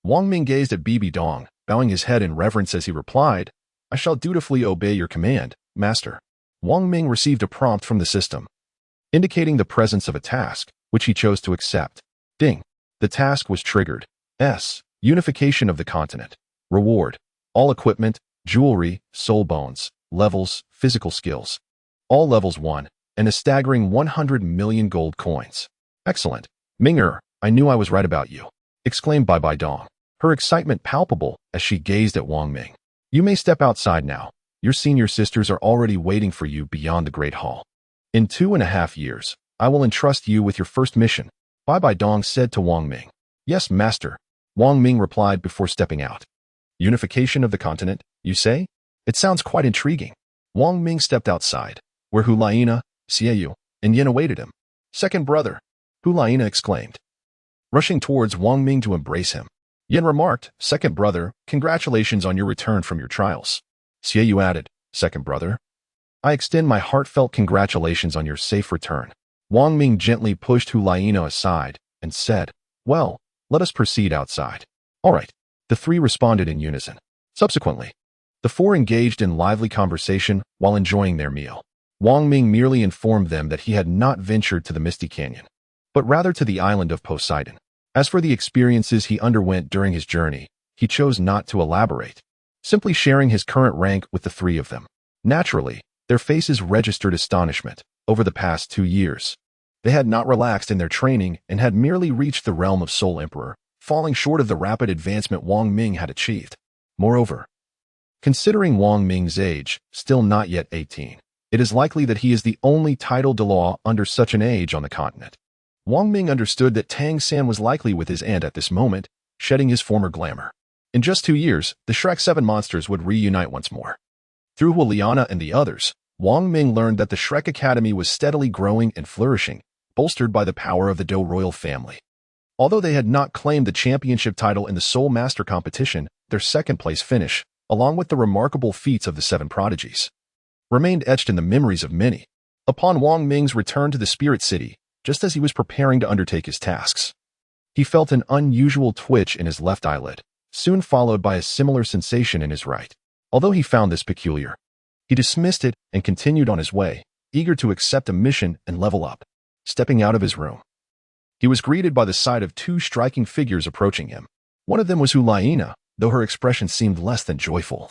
Wang Ming gazed at Bibi Dong, bowing his head in reverence as he replied, "I shall dutifully obey your command, master." Wang Ming received a prompt from the system, indicating the presence of a task, which he chose to accept. Ding. The task was triggered. Unification of the continent. Reward: all equipment, jewelry, soul bones, levels, physical skills. All levels 1, and a staggering 100 million gold coins. Excellent. Minger, I knew I was right about you, exclaimed Bai Dong, her excitement palpable as she gazed at Wang Ming. You may step outside now. Your senior sisters are already waiting for you beyond the Great Hall. In 2.5 years, I will entrust you with your first mission, Bai Bai Dong said to Wang Ming. Yes, master, Wang Ming replied before stepping out. Unification of the continent, you say? It sounds quite intriguing. Wang Ming stepped outside, where Hulaina, Xiaoyu, and Yin awaited him. Second brother, Hulaina exclaimed, rushing towards Wang Ming to embrace him. Yin remarked, second brother, congratulations on your return from your trials. Xiaoyu added, second brother, I extend my heartfelt congratulations on your safe return. Wang Ming gently pushed Hulaina aside and said, well, let us proceed outside. All right. The three responded in unison. Subsequently, the four engaged in lively conversation while enjoying their meal. Wang Ming merely informed them that he had not ventured to the Misty Canyon, but rather to the island of Poseidon. As for the experiences he underwent during his journey, he chose not to elaborate, simply sharing his current rank with the three of them. Naturally, their faces registered astonishment. Over the past 2 years, they had not relaxed in their training and had merely reached the realm of Soul Emperor, falling short of the rapid advancement Wang Ming had achieved. Moreover, considering Wang Ming's age, still not yet 18, it is likely that he is the only title de law under such an age on the continent. Wang Ming understood that Tang San was likely with his aunt at this moment, shedding his former glamour. In just 2 years, the Shrek 7 monsters would reunite once more. Through Huliana and the others, Wang Ming learned that the Shrek Academy was steadily growing and flourishing, bolstered by the power of the Dou royal family. Although they had not claimed the championship title in the Soul Master competition, their second-place finish, along with the remarkable feats of the 7 prodigies, remained etched in the memories of many. Upon Wang Ming's return to the Spirit City, just as he was preparing to undertake his tasks, he felt an unusual twitch in his left eyelid, soon followed by a similar sensation in his right. Although he found this peculiar, he dismissed it and continued on his way, eager to accept a mission and level up. Stepping out of his room, he was greeted by the sight of 2 striking figures approaching him. One of them was Hulaina, though her expression seemed less than joyful,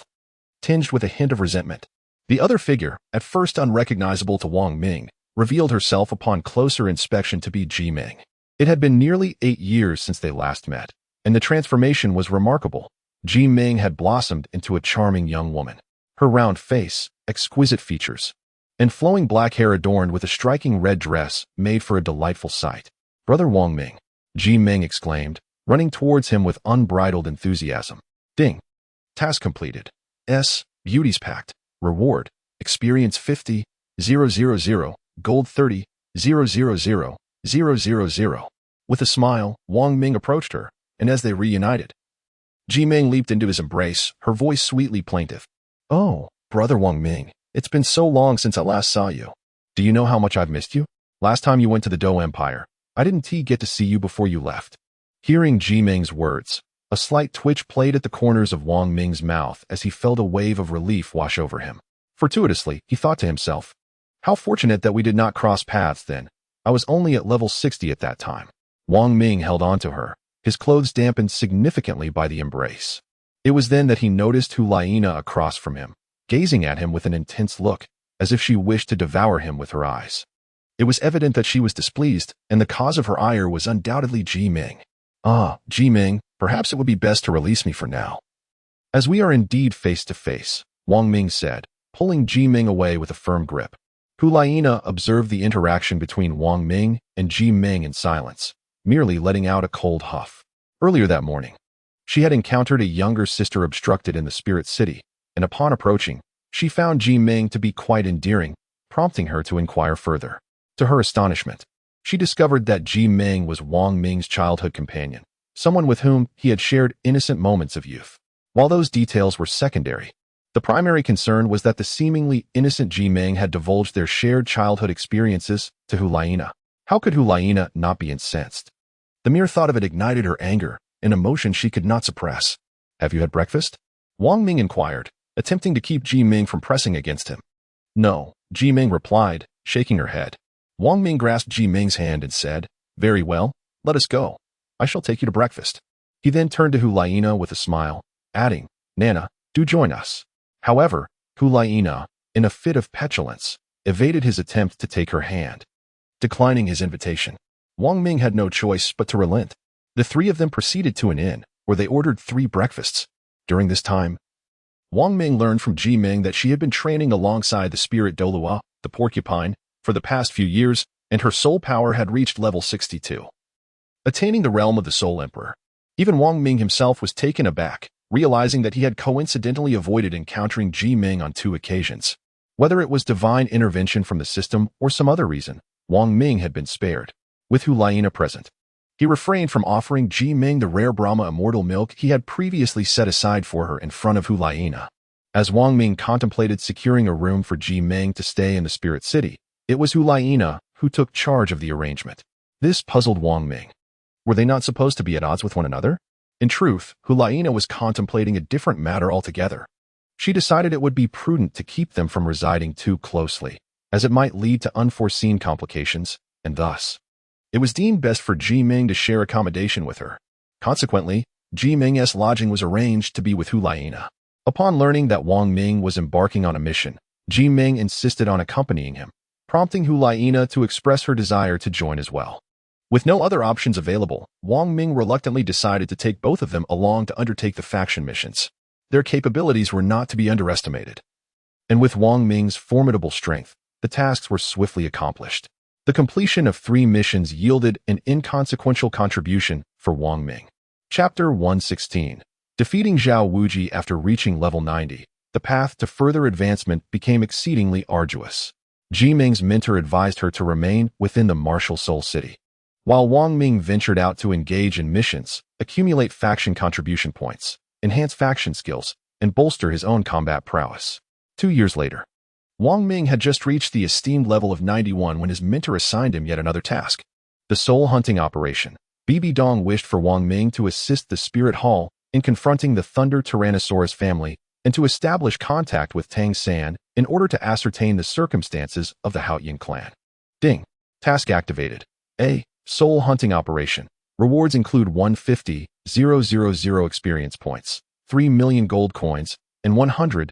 tinged with a hint of resentment. The other figure, at first unrecognizable to Wang Ming, revealed herself upon closer inspection to be Ji Meng. It had been nearly 8 years since they last met, and the transformation was remarkable. Ji Meng had blossomed into a charming young woman. Her round face, exquisite features, and flowing black hair adorned with a striking red dress made for a delightful sight. Brother Wong Ming, Ji Meng exclaimed, running towards him with unbridled enthusiasm. Ding. Task completed. Beauties packed. Reward. Experience 50, 000, gold 30, 000, 000. With a smile, Wong Ming approached her, and as they reunited, Ji Meng leaped into his embrace, her voice sweetly plaintive. Oh, brother Wong Ming, it's been so long since I last saw you. Do you know how much I've missed you? Last time you went to the Dou Empire, I didn't get to see you before you left. Hearing Ji Meng's words, a slight twitch played at the corners of Wong Ming's mouth as he felt a wave of relief wash over him. Fortuitously, he thought to himself, how fortunate that we did not cross paths then. I was only at level 60 at that time. Wong Ming held on to her, his clothes dampened significantly by the embrace. It was then that he noticed Hulaina across from him, gazing at him with an intense look, as if she wished to devour him with her eyes. It was evident that she was displeased, and the cause of her ire was undoubtedly Ji Meng. Ah, Ji Meng, perhaps it would be best to release me for now. As we are indeed face to face, Wong Ming said, pulling Ji Meng away with a firm grip. Hulaina observed the interaction between Wong Ming and Ji Meng in silence, merely letting out a cold huff. Earlier that morning, she had encountered a younger sister obstructed in the Spirit City, and upon approaching, she found Ji Meng to be quite endearing, prompting her to inquire further. To her astonishment, she discovered that Ji Meng was Wong Ming's childhood companion, someone with whom he had shared innocent moments of youth. While those details were secondary, the primary concern was that the seemingly innocent Ji Meng had divulged their shared childhood experiences to Hulaina. How could Hulaina not be incensed? The mere thought of it ignited her anger, an emotion she could not suppress. Have you had breakfast? Wong Ming inquired, attempting to keep Ji Meng from pressing against him. No, Ji Meng replied, shaking her head. Wong Ming grasped Ji Meng's hand and said, very well, let us go. I shall take you to breakfast. He then turned to Hulaina with a smile, adding, Nana, do join us. However, Hulaina, in a fit of petulance, evaded his attempt to take her hand. Declining his invitation, Wong Ming had no choice but to relent. The three of them proceeded to an inn, where they ordered 3 breakfasts. During this time, Wong Ming learned from Ji Meng that she had been training alongside the spirit Douluo, the porcupine, for the past few years, and her soul power had reached level 62. Attaining the realm of the Soul Emperor. Even Wang Ming himself was taken aback, realizing that he had coincidentally avoided encountering Ji Meng on 2 occasions. Whether it was divine intervention from the system or some other reason, Wang Ming had been spared. With Hulaina present, he refrained from offering Ji Meng the rare Brahma immortal milk he had previously set aside for her in front of Hulaina. As Wang Ming contemplated securing a room for Ji Meng to stay in the Spirit City, it was Hulaina who took charge of the arrangement. This puzzled Wang Ming. Were they not supposed to be at odds with one another? In truth, Hulaina was contemplating a different matter altogether. She decided it would be prudent to keep them from residing too closely, as it might lead to unforeseen complications, and thus, it was deemed best for Ji Meng to share accommodation with her. Consequently, Ji Meng's lodging was arranged to be with Hulaina. Upon learning that Wang Ming was embarking on a mission, Ji Meng insisted on accompanying him, prompting Hulaina to express her desire to join as well. With no other options available, Wang Ming reluctantly decided to take both of them along to undertake the faction missions. Their capabilities were not to be underestimated. And with Wang Ming's formidable strength, the tasks were swiftly accomplished. The completion of 3 missions yielded an inconsequential contribution for Wang Ming. Chapter 116. Defeating Zhao Wuji after reaching level 90, the path to further advancement became exceedingly arduous. Ji Meng's mentor advised her to remain within the martial Soul City, while Wang Ming ventured out to engage in missions, accumulate faction contribution points, enhance faction skills, and bolster his own combat prowess. 2 years later, Wang Ming had just reached the esteemed level of 91 when his mentor assigned him yet another task. The soul hunting operation. Bibi Dong wished for Wang Ming to assist the Spirit Hall in confronting the Thunder Tyrannosaurus family and to establish contact with Tang San in order to ascertain the circumstances of the Haoyin clan. Ding. Task activated. A. Soul hunting operation. Rewards include 150,000 experience points, 3 million gold coins, and 100,000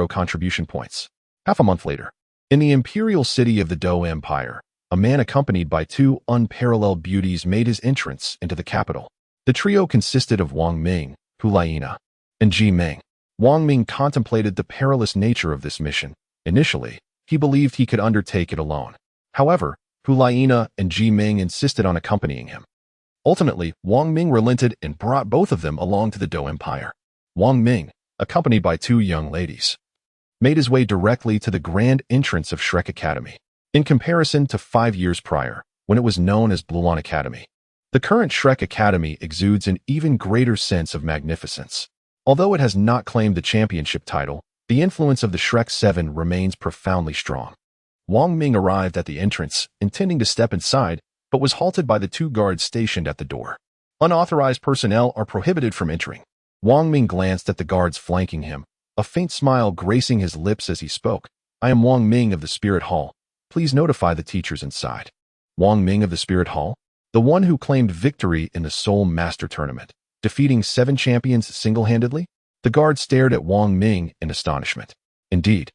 contribution points. Half a month later, in the imperial city of the Dou Empire, a man accompanied by 2 unparalleled beauties made his entrance into the capital. The trio consisted of Wang Ming, Hulaina, and Ji Meng. Wang Ming contemplated the perilous nature of this mission. Initially, he believed he could undertake it alone. However, Hulaina and Ji Meng insisted on accompanying him. Ultimately, Wang Ming relented and brought both of them along to the Dou Empire. Wang Ming, accompanied by 2 young ladies, made his way directly to the grand entrance of Shrek Academy. In comparison to 5 years prior, when it was known as Bluon Academy, the current Shrek Academy exudes an even greater sense of magnificence. Although it has not claimed the championship title, the influence of the Shrek 7 remains profoundly strong. Wang Ming arrived at the entrance, intending to step inside, but was halted by the 2 guards stationed at the door. Unauthorized personnel are prohibited from entering. Wang Ming glanced at the guards flanking him, a faint smile gracing his lips as he spoke. I am Wang Ming of the Spirit Hall. Please notify the teachers inside. Wang Ming of the Spirit Hall? The one who claimed victory in the Soul Master Tournament, defeating 7 champions single-handedly? The guard stared at Wang Ming in astonishment. Indeed.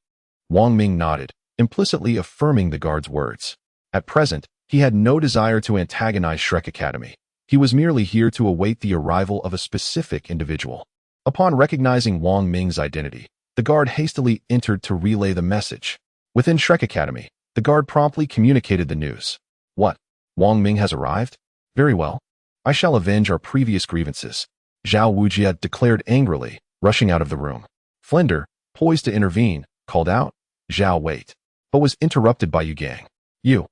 Wang Ming nodded, implicitly affirming the guard's words. At present, he had no desire to antagonize Shrek Academy. He was merely here to await the arrival of a specific individual. Upon recognizing Wang Ming's identity, the guard hastily entered to relay the message. Within Shrek Academy, the guard promptly communicated the news. What? Wang Ming has arrived? Very well. I shall avenge our previous grievances, Zhao Wujia declared angrily, rushing out of the room. Flender, poised to intervene, called out, Zhao, wait, but was interrupted by Yu Gang. You.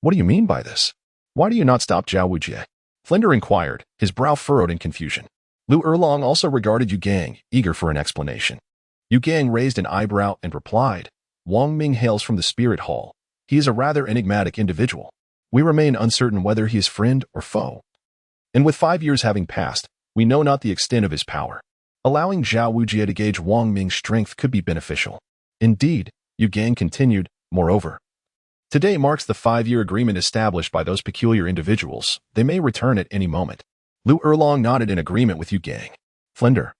What do you mean by this? Why do you not stop Zhao Wujie? Flender inquired, his brow furrowed in confusion. Lu Erlong also regarded Yu Gang, eager for an explanation. Yu Gang raised an eyebrow and replied, Wang Ming hails from the Spirit Hall. He is a rather enigmatic individual. We remain uncertain whether he is friend or foe. And with 5 years having passed, we know not the extent of his power. Allowing Zhao Wujie to gauge Wang Ming's strength could be beneficial. Indeed, Yu Gang continued, moreover. Today marks the 5-year agreement established by those peculiar individuals. They may return at any moment. Lu Erlong nodded in agreement with Yu Gang. Flender.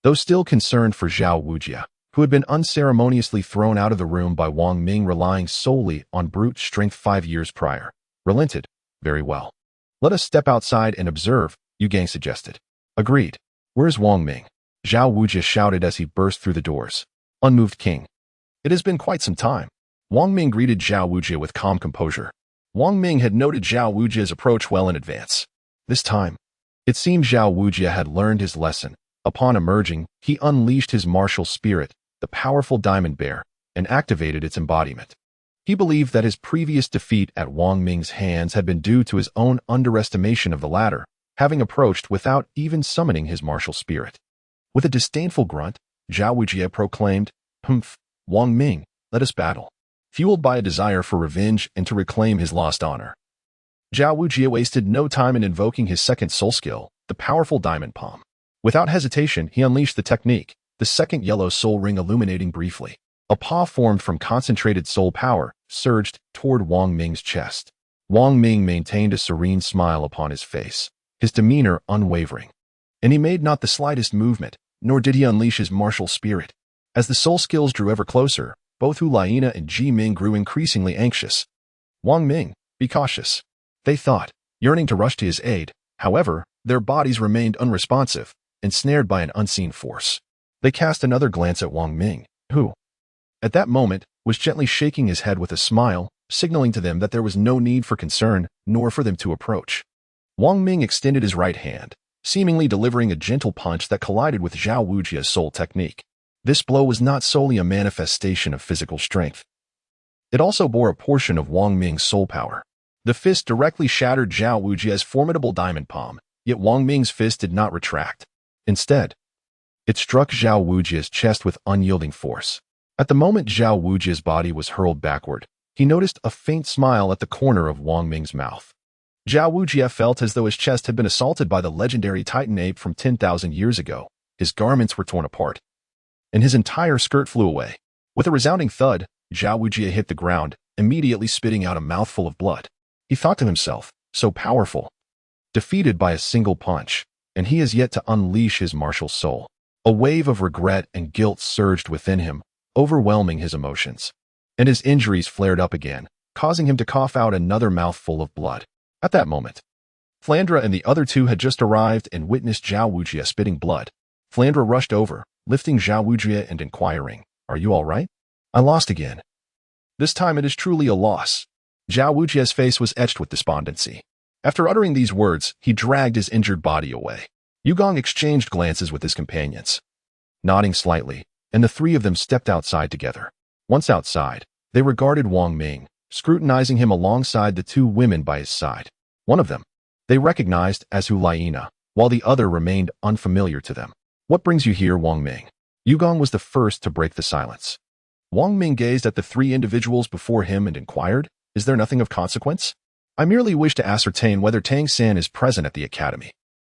Though still concerned for Zhao Wujia, who had been unceremoniously thrown out of the room by Wang Ming relying solely on brute strength 5 years prior, relented. Very well. Let us step outside and observe, Yu Gang suggested. Agreed. Where's Wang Ming? Zhao Wujia shouted as he burst through the doors. Unmoved king. It has been quite some time. Wang Ming greeted Zhao Wujie with calm composure. Wang Ming had noted Zhao Wujie's approach well in advance. This time, it seemed Zhao Wujie had learned his lesson. Upon emerging, he unleashed his martial spirit, the powerful diamond bear, and activated its embodiment. He believed that his previous defeat at Wang Ming's hands had been due to his own underestimation of the latter, having approached without even summoning his martial spirit. With a disdainful grunt, Zhao Wujie proclaimed, "Humph, Wang Ming, let us battle," fueled by a desire for revenge and to reclaim his lost honor. Zhao Wujie wasted no time in invoking his second soul skill, the powerful diamond palm. Without hesitation, he unleashed the technique, the second yellow soul ring illuminating briefly. A paw formed from concentrated soul power surged toward Wang Ming's chest. Wang Ming maintained a serene smile upon his face, his demeanor unwavering. And he made not the slightest movement, nor did he unleash his martial spirit. As the soul skills drew ever closer, both Hulayina and Ji Meng grew increasingly anxious. "Wang Ming, be cautious," they thought, yearning to rush to his aid. However, their bodies remained unresponsive, ensnared by an unseen force. They cast another glance at Wang Ming, who, at that moment, was gently shaking his head with a smile, signaling to them that there was no need for concern, nor for them to approach. Wang Ming extended his right hand, seemingly delivering a gentle punch that collided with Zhao Wujie's soul technique. This blow was not solely a manifestation of physical strength. It also bore a portion of Wang Ming's soul power. The fist directly shattered Zhao Wujie's formidable diamond palm, yet Wang Ming's fist did not retract. Instead, it struck Zhao Wujie's chest with unyielding force. At the moment Zhao Wujie's body was hurled backward, he noticed a faint smile at the corner of Wang Ming's mouth. Zhao Wujie felt as though his chest had been assaulted by the legendary Titan ape from 10,000 years ago. His garments were torn apart, and his entire skirt flew away. With a resounding thud, Zhao Wujie hit the ground, immediately spitting out a mouthful of blood. He thought to himself, so powerful, defeated by a single punch, and he has yet to unleash his martial soul. A wave of regret and guilt surged within him, overwhelming his emotions. And his injuries flared up again, causing him to cough out another mouthful of blood. At that moment, Flandra and the other two had just arrived and witnessed Zhao Wujie spitting blood. Flandra rushed over, lifting Zhao Wujie and inquiring, "Are you all right?" "I lost again." "This time it is truly a loss." Zhao Wujie's face was etched with despondency. After uttering these words, he dragged his injured body away. Yugong exchanged glances with his companions, nodding slightly, and the three of them stepped outside together. Once outside, they regarded Wang Ming, scrutinizing him alongside the two women by his side. One of them they recognized as Hulayina, while the other remained unfamiliar to them. "What brings you here, Wang Ming?" Yugong was the first to break the silence. Wang Ming gazed at the three individuals before him and inquired, "Is there nothing of consequence?" "I merely wish to ascertain whether Tang San is present at the academy."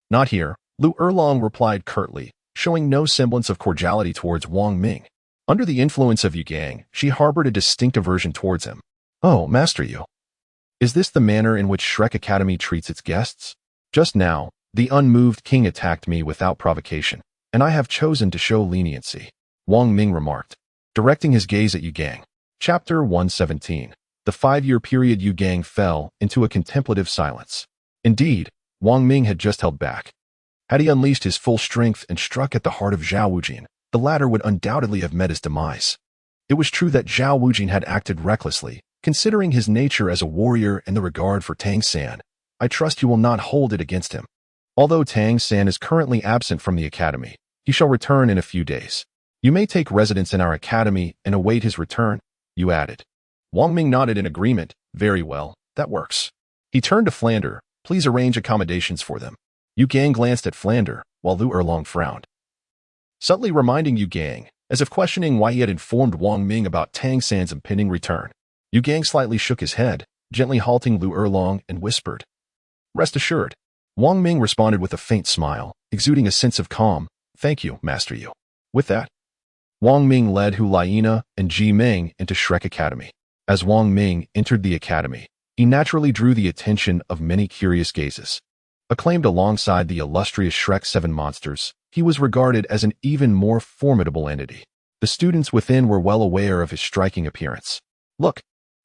"Not here," Lu Erlong replied curtly, showing no semblance of cordiality towards Wang Ming. Under the influence of Yugang, she harbored a distinct aversion towards him. "Oh, Master Yu. Is this the manner in which Shrek Academy treats its guests? Just now, the unmoved king attacked me without provocation, and I have chosen to show leniency," Wang Ming remarked, directing his gaze at Yugang. Chapter 117. The 5-year period. Yugang fell into a contemplative silence. Indeed, Wang Ming had just held back. Had he unleashed his full strength and struck at the heart of Zhao Wujie, the latter would undoubtedly have met his demise. It was true that Zhao Wujie had acted recklessly, considering his nature as a warrior and the regard for Tang San. I trust you will not hold it against him. Although Tang San is currently absent from the academy, he shall return in a few days. You may take residence in our academy and await his return, you added. Wang Ming nodded in agreement. Very well, that works. He turned to Flander. Please arrange accommodations for them. Yugang glanced at Flander, while Lu Erlong frowned, subtly reminding Yugang, as if questioning why he had informed Wang Ming about Tang San's impending return. Yugang slightly shook his head, gently halting Lu Erlong, and whispered, "Rest assured." Wang Ming responded with a faint smile, exuding a sense of calm. "Thank you, Master Yu." With that, Wang Ming led Hulayina and Ji Meng into Shrek Academy. As Wang Ming entered the academy, he naturally drew the attention of many curious gazes. Acclaimed alongside the illustrious Shrek 7 monsters, he was regarded as an even more formidable entity. The students within were well aware of his striking appearance. "Look,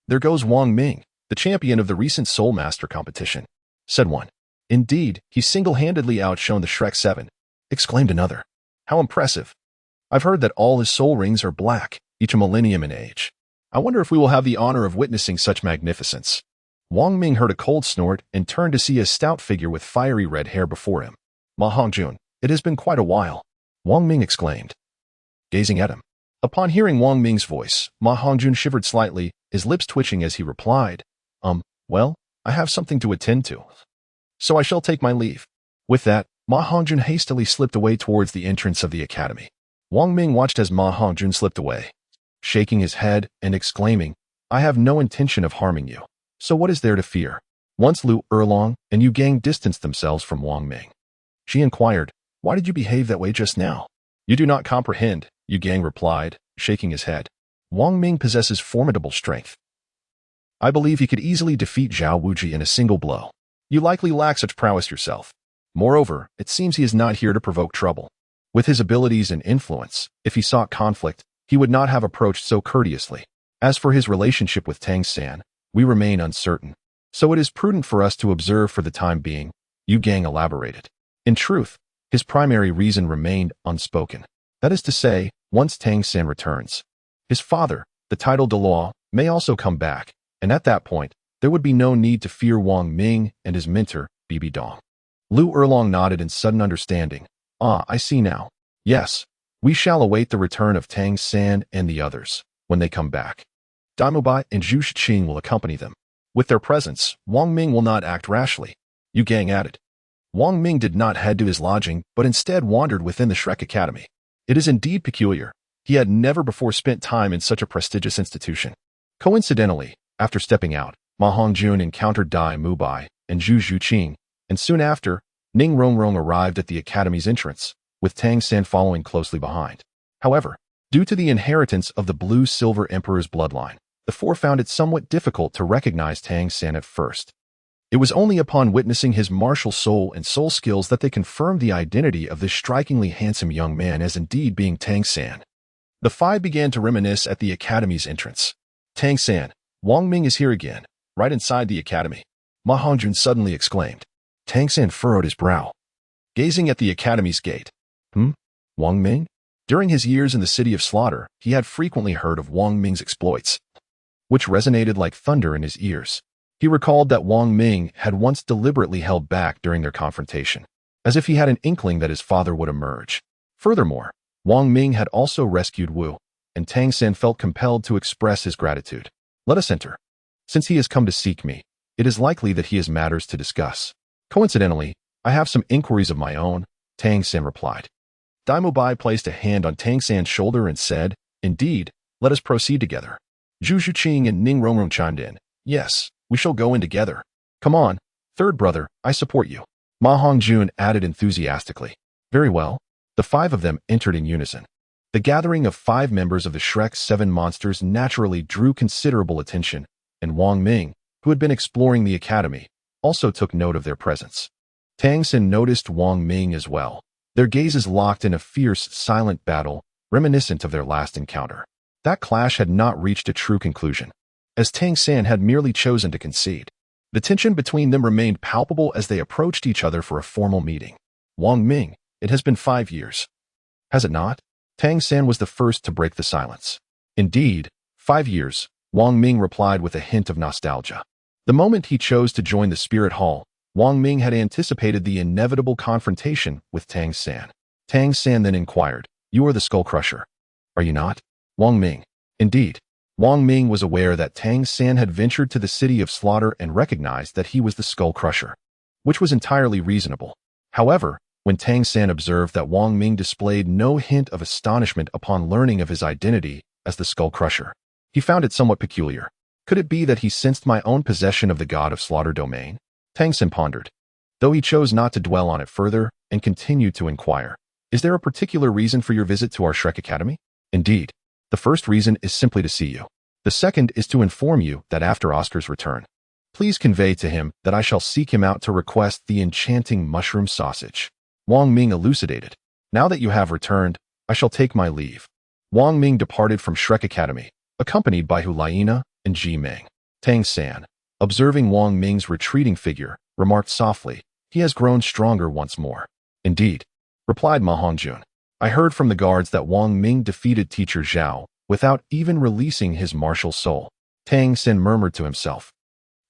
there goes Wang Ming, the champion of the recent Soul Master competition," said one. "Indeed, he single-handedly outshone the Shrek 7, exclaimed another. "How impressive. I've heard that all his soul rings are black, each a millennium in age." I wonder if we will have the honor of witnessing such magnificence. Wang Ming heard a cold snort and turned to see a stout figure with fiery red hair before him. Ma Hongjun, it has been quite a while, Wang Ming exclaimed, gazing at him. Upon hearing Wang Ming's voice, Ma Hongjun shivered slightly, his lips twitching as he replied, well, I have something to attend to, so I shall take my leave. With that, Ma Hongjun hastily slipped away towards the entrance of the academy. Wang Ming watched as Ma Hongjun slipped away, shaking his head and exclaiming, I have no intention of harming you, so what is there to fear? Once Lu Erlong and Yu Gang distanced themselves from Wang Ming. She inquired, why did you behave that way just now? You do not comprehend, Yu Gang replied, shaking his head. Wang Ming possesses formidable strength. I believe he could easily defeat Zhao Wuji in a single blow. You likely lack such prowess yourself. Moreover, it seems he is not here to provoke trouble. With his abilities and influence, if he sought conflict, he would not have approached so courteously. As for his relationship with Tang San, we remain uncertain. So it is prudent for us to observe for the time being, Yu Gang elaborated. In truth, his primary reason remained unspoken. That is to say, once Tang San returns, his father, the title Douluo, may also come back, and at that point, there would be no need to fear Wang Ming and his mentor, Bibi Dong. Lu Erlong nodded in sudden understanding. Ah, I see now. Yes, we shall await the return of Tang San and the others, when they come back. Dai Bai and Zhu Shiqing will accompany them. With their presence, Wang Ming will not act rashly, Yu Gang added. Wang Ming did not head to his lodging, but instead wandered within the Shrek Academy. It is indeed peculiar. He had never before spent time in such a prestigious institution. Coincidentally, after stepping out, Ma Hongjun encountered Dai Bai and Zhu Shiqing, and soon after, Ning Rongrong arrived at the academy's entrance, with Tang San following closely behind. However, due to the inheritance of the Blue-Silver Emperor's bloodline, the four found it somewhat difficult to recognize Tang San at first. It was only upon witnessing his martial soul and soul skills that they confirmed the identity of this strikingly handsome young man as indeed being Tang San. The five began to reminisce at the academy's entrance. Tang San, Wang Ming is here again, right inside the academy, Ma Hongjun suddenly exclaimed. Tang San furrowed his brow, gazing at the academy's gate. Wang Ming? During his years in the city of slaughter, he had frequently heard of Wang Ming's exploits, which resonated like thunder in his ears. He recalled that Wang Ming had once deliberately held back during their confrontation, as if he had an inkling that his father would emerge. Furthermore, Wang Ming had also rescued Wu, and Tang San felt compelled to express his gratitude. Let us enter. Since he has come to seek me, it is likely that he has matters to discuss. Coincidentally, I have some inquiries of my own, Tang San replied. Dai Bai placed a hand on Tang San's shoulder and said, Indeed, let us proceed together. Zhu Shiqing and Ning Rongrong chimed in. Yes, we shall go in together. Come on, third brother, I support you. Ma Hongjun added enthusiastically. Very well. The five of them entered in unison. The gathering of 5 members of the Shrek 7 monsters naturally drew considerable attention, and Wang Ming, who had been exploring the academy, also took note of their presence. Tang San noticed Wang Ming as well. Their gazes locked in a fierce, silent battle, reminiscent of their last encounter. That clash had not reached a true conclusion, as Tang San had merely chosen to concede. The tension between them remained palpable as they approached each other for a formal meeting. Wang Ming, it has been 5 years. Has it not? Tang San was the first to break the silence. Indeed, 5 years, Wang Ming replied with a hint of nostalgia. The moment he chose to join the Spirit Hall, Wang Ming had anticipated the inevitable confrontation with Tang San. Tang San then inquired, You are the Skull Crusher, are you not? Wang Ming. Indeed. Wang Ming was aware that Tang San had ventured to the city of slaughter and recognized that he was the Skull Crusher, which was entirely reasonable. However, when Tang San observed that Wang Ming displayed no hint of astonishment upon learning of his identity as the Skull Crusher, he found it somewhat peculiar. Could it be that he sensed my own possession of the god of slaughter domain? Tang San pondered, though he chose not to dwell on it further and continued to inquire. Is there a particular reason for your visit to our Shrek Academy? Indeed. The first reason is simply to see you. The second is to inform you that after Oscar's return, please convey to him that I shall seek him out to request the enchanting mushroom sausage. Wang Ming elucidated. Now that you have returned, I shall take my leave. Wang Ming departed from Shrek Academy, accompanied by Hulaina and Ji Meng. Tang San, observing Wang Ming's retreating figure, remarked softly, He has grown stronger once more. Indeed, replied Ma Hongjun. I heard from the guards that Wang Ming defeated teacher Zhao without even releasing his martial soul. Tang Xin murmured to himself.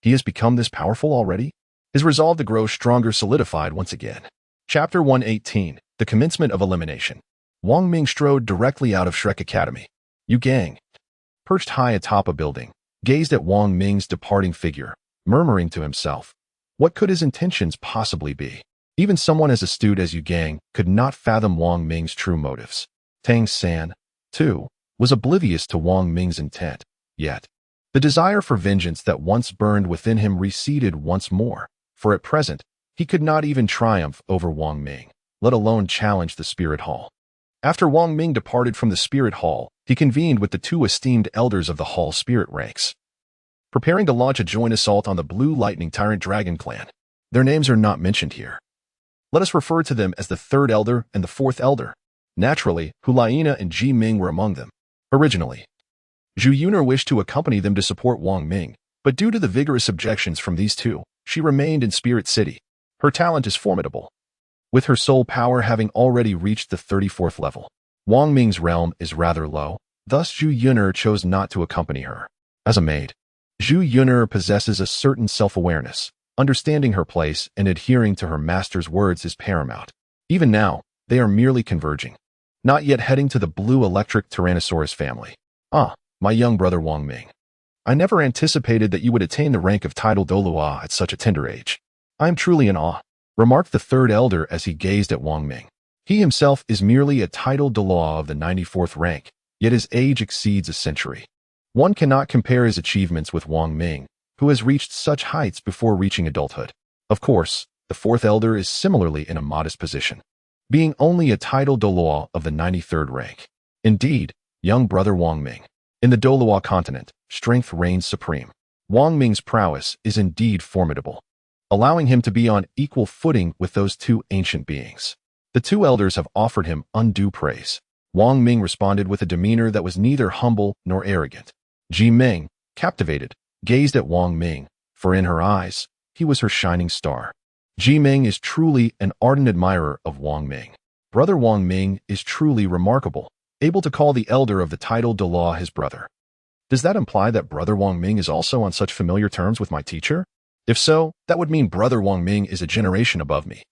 He has become this powerful already? His resolve to grow stronger solidified once again. Chapter 118. The Commencement of Elimination. Wong Ming strode directly out of Shrek Academy. Yu Gang, perched high atop a building, gazed at Wong Ming's departing figure, murmuring to himself. What could his intentions possibly be? Even someone as astute as Yu Gang could not fathom Wong Ming's true motives. Tang San, too, was oblivious to Wong Ming's intent. Yet, the desire for vengeance that once burned within him receded once more, for at present, he could not even triumph over Wong Ming, let alone challenge the Spirit Hall. After Wong Ming departed from the Spirit Hall, he convened with the two esteemed elders of the Hall spirit ranks, preparing to launch a joint assault on the Blue Lightning Tyrant Dragon clan. Their names are not mentioned here. Let us refer to them as the third elder and the fourth elder. Naturally, Hulaina and Ji Meng were among them. Originally, Zhu Yuner wished to accompany them to support Wong Ming, but due to the vigorous objections from these two, she remained in Spirit City. Her talent is formidable, with her soul power having already reached the 34th level. Wong Ming's realm is rather low, thus Zhu Yuner chose not to accompany her. As a maid, Zhu Yuner possesses a certain self-awareness. Understanding her place and adhering to her master's words is paramount. Even now, they are merely converging, not yet heading to the blue electric Tyrannosaurus family. Ah, my young brother Wong Ming. I never anticipated that you would attain the rank of title Douluo at such a tender age. I am truly in awe, remarked the third elder as he gazed at Wong Ming. He himself is merely a title Douluo of the 94th rank, yet his age exceeds a century. One cannot compare his achievements with Wong Ming, who has reached such heights before reaching adulthood. Of course, the fourth elder is similarly in a modest position, being only a title Douluo of the 93rd rank. Indeed, young brother Wong Ming. In the Douluo Continent, strength reigns supreme. Wong Ming's prowess is indeed formidable, allowing him to be on equal footing with those two ancient beings. The two elders have offered him undue praise. Wong Ming responded with a demeanor that was neither humble nor arrogant. Ji Meng, captivated, gazed at Wong Ming, for in her eyes, he was her shining star. Ji Meng is truly an ardent admirer of Wong Ming. Brother Wong Ming is truly remarkable, able to call the elder of the title Douluo his brother. Does that imply that Brother Wong Ming is also on such familiar terms with my teacher? If so, that would mean Brother Wong Ming is a generation above me.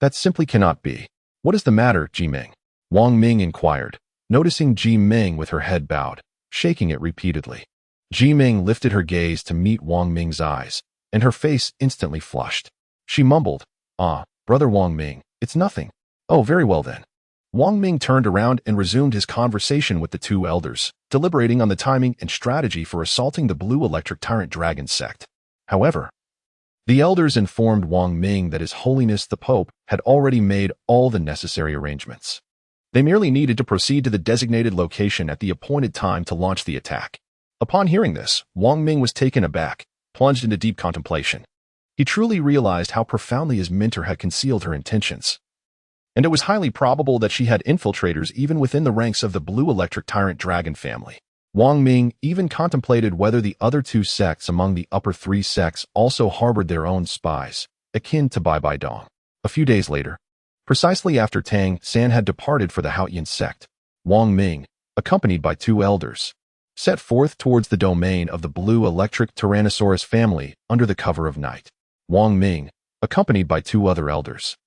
That simply cannot be. What is the matter, Ji Meng? Wong Ming inquired, noticing Ji Meng with her head bowed, shaking it repeatedly. Ji Meng lifted her gaze to meet Wong Ming's eyes, and her face instantly flushed. She mumbled, "Ah, Brother Wong Ming, it's nothing." "Oh, very well then." Wong Ming turned around and resumed his conversation with the two elders, deliberating on the timing and strategy for assaulting the Blue Electric Tyrant Dragon sect. However, the elders informed Wong Ming that His Holiness the Pope had already made all the necessary arrangements. They merely needed to proceed to the designated location at the appointed time to launch the attack. Upon hearing this, Wong Ming was taken aback, plunged into deep contemplation. He truly realized how profoundly his mentor had concealed her intentions, and it was highly probable that she had infiltrators even within the ranks of the Blue Electric Tyrant Dragon family. Wong Ming even contemplated whether the other two sects among the upper three sects also harbored their own spies, akin to Bai Bai Dong. A few days later, precisely after Tang San had departed for the Haoyan sect, Wong Ming, accompanied by two elders, set forth towards the domain of the Blue Electric Tyrannosaurus family under the cover of night. Wong Ming, accompanied by two other elders,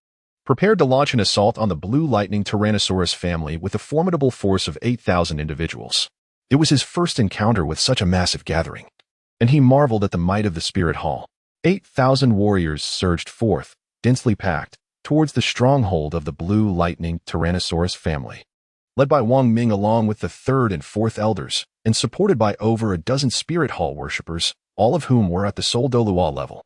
prepared to launch an assault on the Blue Lightning Tyrannosaurus family with a formidable force of 8,000 individuals. It was his first encounter with such a massive gathering, and he marveled at the might of the Spirit Hall. 8,000 warriors surged forth, densely packed, towards the stronghold of the Blue Lightning Tyrannosaurus family, led by Wong Ming along with the third and fourth elders, and supported by over a dozen Spirit Hall worshippers, all of whom were at the Soul Douluo level.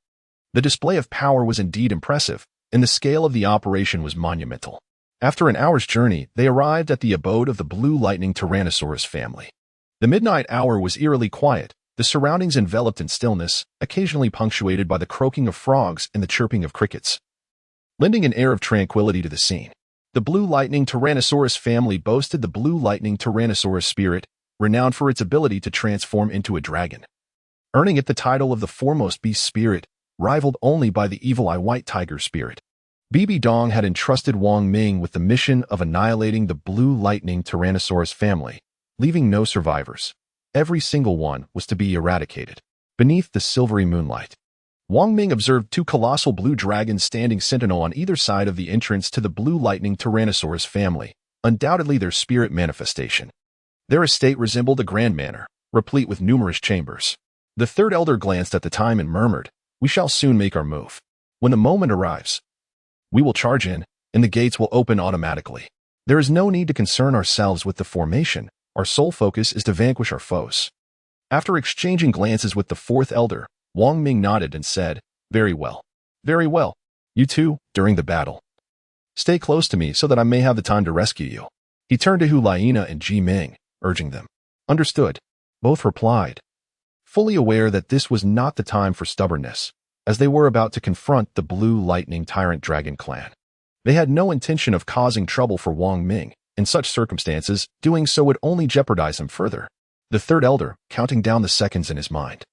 The display of power was indeed impressive, and the scale of the operation was monumental. After an hour's journey, they arrived at the abode of the Blue Lightning Tyrannosaurus family. The midnight hour was eerily quiet, the surroundings enveloped in stillness, occasionally punctuated by the croaking of frogs and the chirping of crickets, lending an air of tranquility to the scene. The Blue Lightning Tyrannosaurus family boasted the Blue Lightning Tyrannosaurus spirit, renowned for its ability to transform into a dragon, earning it the title of the foremost beast spirit, rivaled only by the Evil Eye White Tiger spirit. Bibi Dong had entrusted Wong Ming with the mission of annihilating the Blue Lightning Tyrannosaurus family, leaving no survivors. Every single one was to be eradicated. Beneath the silvery moonlight, Wang Ming observed two colossal blue dragons standing sentinel on either side of the entrance to the blue lightning Tyrannosaurus family, undoubtedly their spirit manifestation. Their estate resembled a grand manor, replete with numerous chambers. The third elder glanced at the time and murmured, "We shall soon make our move. When the moment arrives, we will charge in, and the gates will open automatically. There is no need to concern ourselves with the formation. Our sole focus is to vanquish our foes." After exchanging glances with the fourth elder, Wang Ming nodded and said, "Very well. Very well. You two, during the battle, stay close to me so that I may have the time to rescue you." He turned to Hu Liena and Ji Meng, urging them. "Understood." Both replied, fully aware that this was not the time for stubbornness, as they were about to confront the Blue Lightning Tyrant Dragon clan. They had no intention of causing trouble for Wang Ming. In such circumstances, doing so would only jeopardize him further. The third elder, counting down the seconds in his mind,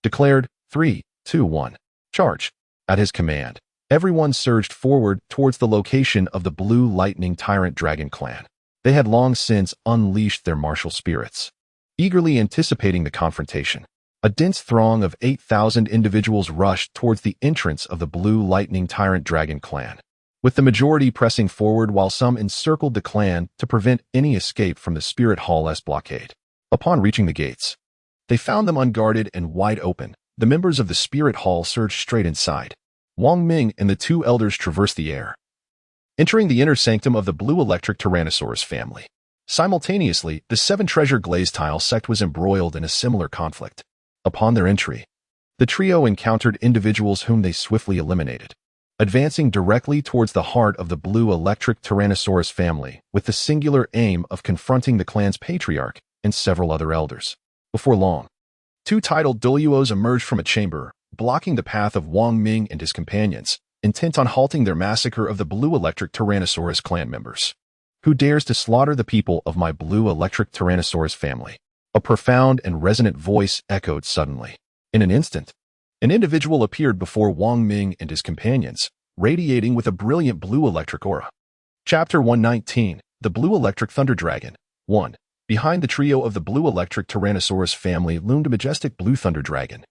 declared, 3, 2, 1, charge. At his command, everyone surged forward towards the location of the Blue Lightning Tyrant Dragon clan. They had long since unleashed their martial spirits, eagerly anticipating the confrontation. A dense throng of 8,000 individuals rushed towards the entrance of the Blue Lightning Tyrant Dragon clan, with the majority pressing forward while some encircled the clan to prevent any escape from the Spirit Hall's blockade. Upon reaching the gates, they found them unguarded and wide open. The members of the Spirit Hall surged straight inside. Wang Ming and the two elders traversed the air, entering the inner sanctum of the Blue Electric Tyrannosaurus family. Simultaneously, the Seven Treasure Glaze Tile sect was embroiled in a similar conflict. Upon their entry, the trio encountered individuals whom they swiftly eliminated, advancing directly towards the heart of the Blue Electric Tyrannosaurus family with the singular aim of confronting the clan's patriarch and several other elders. Before long, two titled Douluos emerged from a chamber, blocking the path of Wang Ming and his companions, intent on halting their massacre of the Blue Electric Tyrannosaurus clan members. "Who dares to slaughter the people of my Blue Electric Tyrannosaurus family?" A profound and resonant voice echoed suddenly. In an instant, an individual appeared before Wang Ming and his companions, radiating with a brilliant blue electric aura. Chapter 119, The Blue Electric Thunder Dragon. 1. Behind the trio of the Blue Electric Tyrannosaurus family loomed a majestic blue thunder dragon,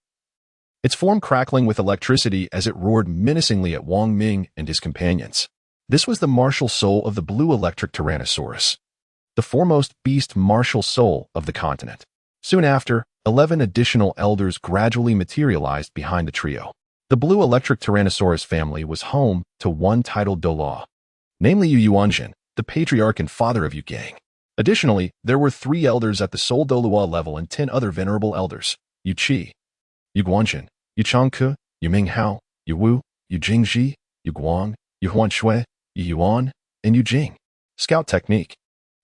its form crackling with electricity as it roared menacingly at Wang Ming and his companions. This was the martial soul of the Blue Electric Tyrannosaurus, the foremost beast martial soul of the continent. Soon after, 11 additional elders gradually materialized behind the trio. The Blue Electric Tyrannosaurus family was home to one titled Douluo, namely Yu Yuanjin, the patriarch and father of Yu Gang. Additionally, there were 3 elders at the Soul Douluo level and 10 other venerable elders: Yu Qi, Yu Guanjin, Yu Changke, Yu Minghao, Yu Wu, Yu Jingji, Yu Guang, Yu Huanshui, Yu Yuan, and Yu Jing. Scout technique.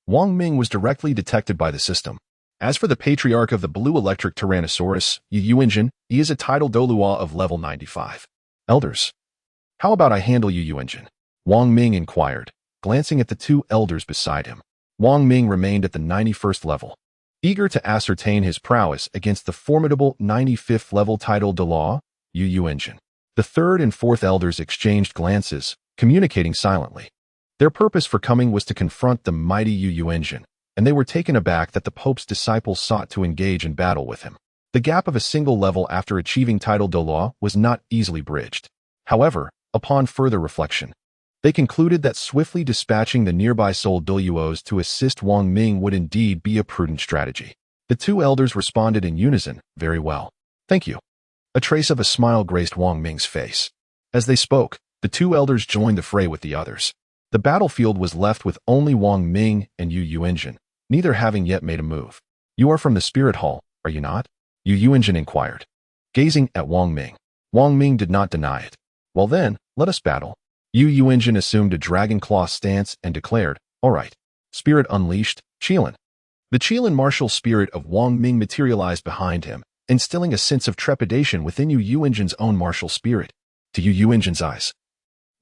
Wang Ming was directly detected by the system. As for the patriarch of the Blue Electric Tyrannosaurus, Yu Yuanjin, he is a titled Douluo of level 95. Elders. "How about I handle Yu Yuanjin?" Wang Ming inquired, glancing at the 2 elders beside him. Wang Ming remained at the 91st level, eager to ascertain his prowess against the formidable 95th level titled Douluo, Yu Yuanjin. The 3rd and 4th elders exchanged glances, communicating silently. Their purpose for coming was to confront the mighty Yu Yuanjin, and they were taken aback that the Pope's disciples sought to engage in battle with him. The gap of a single level after achieving title Douluo was not easily bridged. However, upon further reflection, they concluded that swiftly dispatching the nearby Soul Douluos to assist Wang Ming would indeed be a prudent strategy. The 2 elders responded in unison, "Very well. Thank you." A trace of a smile graced Wang Ming's face. As they spoke, the 2 elders joined the fray with the others. The battlefield was left with only Wang Ming and Yu Yuanjin, neither having yet made a move. "You are from the Spirit Hall, are you not?" Yu Yuanjin inquired, gazing at Wang Ming. Wang Ming did not deny it. "Well then, let us battle." Yu Yuanjin assumed a dragon claw stance and declared, "All right. Spirit unleashed, Qilin." The Qilin martial spirit of Wang Ming materialized behind him, instilling a sense of trepidation within Yu Yuanjin's own martial spirit. To Yu Yuanjin's eyes,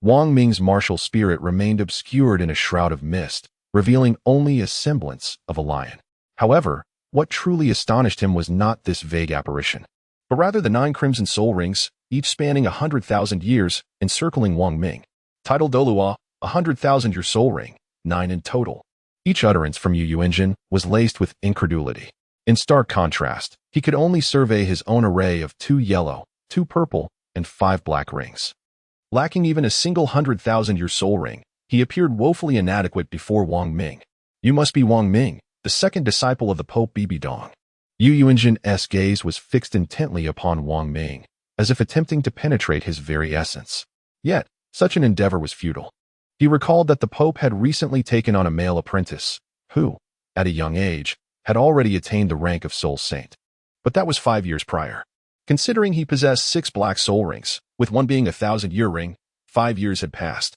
Wang Ming's martial spirit remained obscured in a shroud of mist, revealing only a semblance of a lion. However, what truly astonished him was not this vague apparition, but rather the 9 crimson soul rings, each spanning 100,000 years, encircling Wang Ming. Title Douluo, 100,000-year soul ring, 9 in total. Each utterance from Yu Yuanjin was laced with incredulity. In stark contrast, he could only survey his own array of 2 yellow, 2 purple, and 5 black rings. Lacking even a single 100,000-year soul ring, he appeared woefully inadequate before Wang Ming. You must be Wang Ming, the second disciple of the Pope Bibi Dong. Yu Yuanjin's gaze was fixed intently upon Wang Ming, as if attempting to penetrate his very essence. Yet, such an endeavor was futile. He recalled that the Pope had recently taken on a male apprentice, who, at a young age, had already attained the rank of soul saint. But that was 5 years prior. Considering he possessed 6 black soul rings, with one being a 1,000-year ring, 5 years had passed.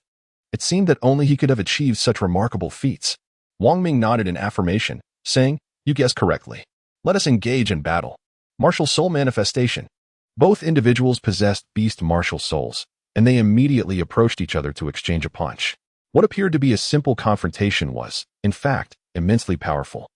It seemed that only he could have achieved such remarkable feats. Wang Ming nodded in affirmation, saying, "You guessed correctly. Let us engage in battle." Martial soul manifestation. Both individuals possessed beast martial souls, and they immediately approached each other to exchange a punch. What appeared to be a simple confrontation was, in fact, immensely powerful.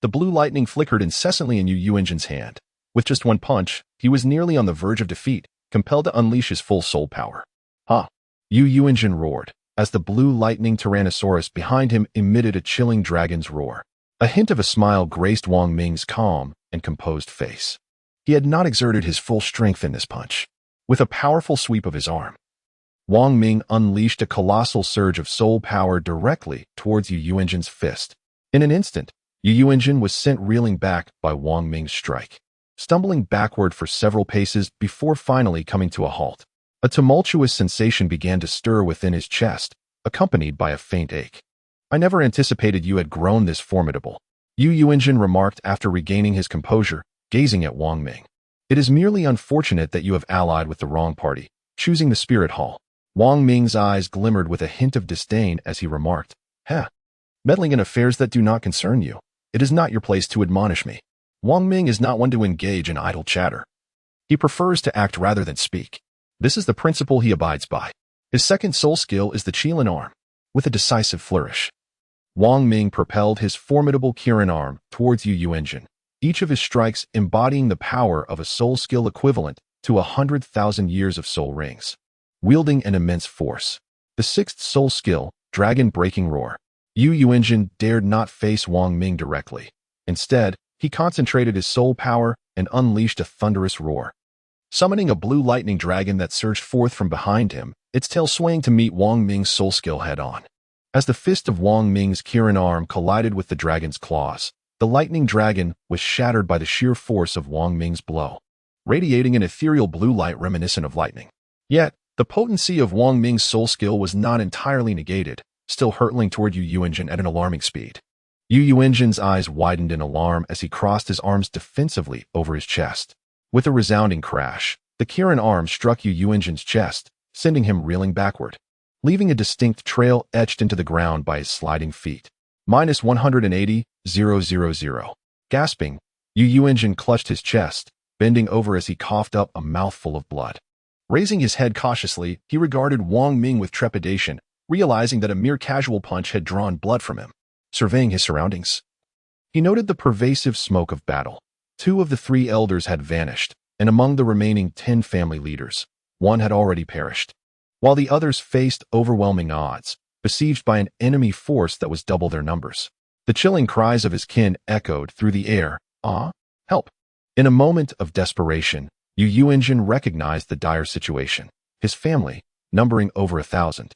The blue lightning flickered incessantly in Yu Yuanjin's hand. With just one punch, he was nearly on the verge of defeat, compelled to unleash his full soul power. "Ha!" Yu Yuanjin roared, as the blue lightning Tyrannosaurus behind him emitted a chilling dragon's roar. A hint of a smile graced Wang Ming's calm and composed face. He had not exerted his full strength in this punch. With a powerful sweep of his arm, Wang Ming unleashed a colossal surge of soul power directly towards Yu Yuanjin's fist. In an instant, Yu Yuanjin was sent reeling back by Wang Ming's strike, stumbling backward for several paces before finally coming to a halt. A tumultuous sensation began to stir within his chest, accompanied by a faint ache. "I never anticipated you had grown this formidable," Yu Yuanjin remarked after regaining his composure, gazing at Wang Ming. "It is merely unfortunate that you have allied with the wrong party, choosing the Spirit Hall." Wang Ming's eyes glimmered with a hint of disdain as he remarked, "Heh, meddling in affairs that do not concern you. It is not your place to admonish me." Wang Ming is not one to engage in idle chatter. He prefers to act rather than speak. This is the principle he abides by. His second soul skill is the Qilin arm. With a decisive flourish, Wang Ming propelled his formidable Kirin arm towards Yu Yuanjin, each of his strikes embodying the power of a soul skill equivalent to 100,000 years of soul rings. Wielding an immense force, the sixth soul skill, Dragon Breaking Roar, Yu Yuanjin dared not face Wang Ming directly. Instead, he concentrated his soul power and unleashed a thunderous roar. Summoning a blue lightning dragon that surged forth from behind him, its tail swaying to meet Wang Ming's soul skill head-on. As the fist of Wang Ming's Kirin arm collided with the dragon's claws, the lightning dragon was shattered by the sheer force of Wang Ming's blow, radiating an ethereal blue light reminiscent of lightning. Yet, the potency of Wang Ming's soul skill was not entirely negated, still hurtling toward Yu Yuanjin at an alarming speed. Yu Yuanjin's eyes widened in alarm as he crossed his arms defensively over his chest. With a resounding crash, the Kirin arm struck Yu Yuanjin's chest, sending him reeling backward, leaving a distinct trail etched into the ground by his sliding feet. -180,000. Gasping, Yu Yuanjin clutched his chest, bending over as he coughed up a mouthful of blood. Raising his head cautiously, he regarded Wang Ming with trepidation, realizing that a mere casual punch had drawn blood from him. Surveying his surroundings, he noted the pervasive smoke of battle. 2 of the 3 elders had vanished, and among the remaining 10 family leaders, 1 had already perished, while the others faced overwhelming odds, besieged by an enemy force that was double their numbers. The chilling cries of his kin echoed through the air, "Ah, help!" In a moment of desperation, Yu Yuanjin recognized the dire situation. His family, numbering over 1,000,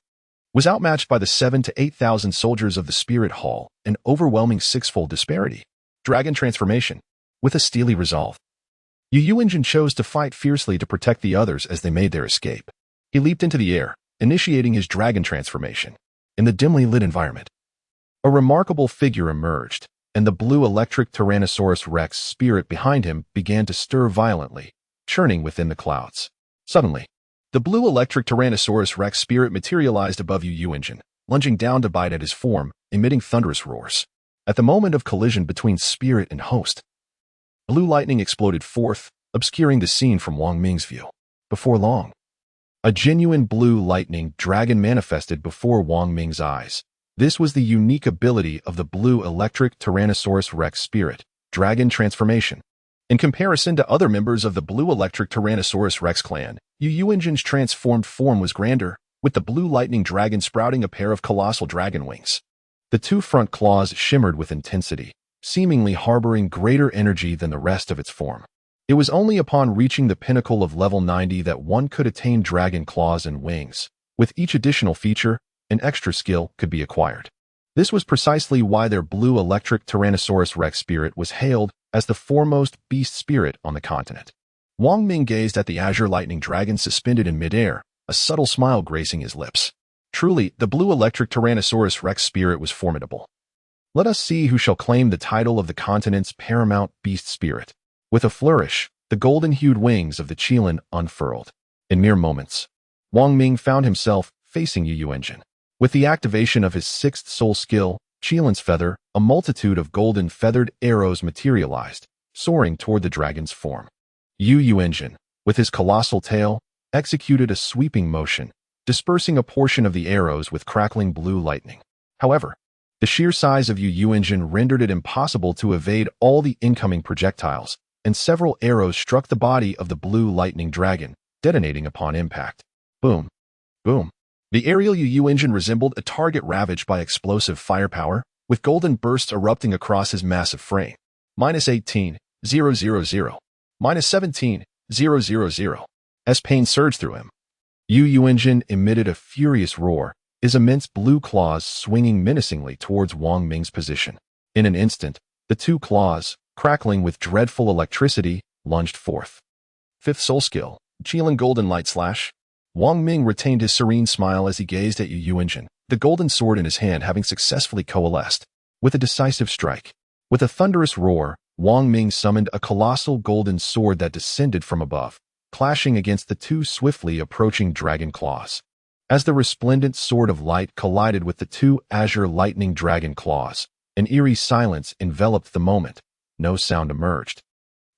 was outmatched by the 7,000 to 8,000 soldiers of the Spirit Hall, an overwhelming 6-fold disparity. Dragon transformation. With a steely resolve, Yu Yuanjin chose to fight fiercely to protect the others as they made their escape. He leaped into the air, initiating his dragon transformation. In the dimly lit environment, a remarkable figure emerged, and the blue electric Tyrannosaurus Rex spirit behind him began to stir violently, churning within the clouds. Suddenly, the blue electric Tyrannosaurus Rex spirit materialized above Yu Yuanjin, lunging down to bite at his form, emitting thunderous roars. At the moment of collision between spirit and host, blue lightning exploded forth, obscuring the scene from Wang Ming's view. Before long, a genuine blue lightning dragon manifested before Wang Ming's eyes. This was the unique ability of the blue electric Tyrannosaurus Rex spirit, dragon transformation. In comparison to other members of the blue electric Tyrannosaurus Rex clan, Yu Yuanjin's transformed form was grander, with the blue lightning dragon sprouting a pair of colossal dragon wings. The two front claws shimmered with intensity, seemingly harboring greater energy than the rest of its form. It was only upon reaching the pinnacle of level 90 that one could attain dragon claws and wings. With each additional feature, an extra skill could be acquired. This was precisely why their blue electric Tyrannosaurus Rex spirit was hailed as the foremost beast spirit on the continent. Wong Ming gazed at the azure lightning dragon suspended in midair, a subtle smile gracing his lips. Truly, the blue electric Tyrannosaurus Rex spirit was formidable. Let us see who shall claim the title of the continent's paramount beast spirit. With a flourish, the golden-hued wings of the Qilin unfurled. In mere moments, Wang Ming found himself facing Yu Engine. With the activation of his sixth soul skill, Qilin's feather, a multitude of golden feathered arrows materialized, soaring toward the dragon's form. Yu Engine, with his colossal tail, executed a sweeping motion, dispersing a portion of the arrows with crackling blue lightning. However, the sheer size of Yu Engine rendered it impossible to evade all the incoming projectiles, and several arrows struck the body of the blue lightning dragon, detonating upon impact. Boom. Boom. The aerial Yu Engine resembled a target ravaged by explosive firepower, with golden bursts erupting across his massive frame. -18, 000. -17, 000. As pain surged through him, Yu Engine emitted a furious roar, his immense blue claws swinging menacingly towards Wang Ming's position. In an instant, the two claws, crackling with dreadful electricity, lunged forth. Fifth soul skill, Qilin Golden Light Slash. Wang Ming retained his serene smile as he gazed at Yu Engine, the golden sword in his hand having successfully coalesced. With a decisive strike. With a thunderous roar, Wang Ming summoned a colossal golden sword that descended from above, clashing against the two swiftly approaching dragon claws. As the resplendent sword of light collided with the two azure lightning dragon claws, an eerie silence enveloped the moment. No sound emerged.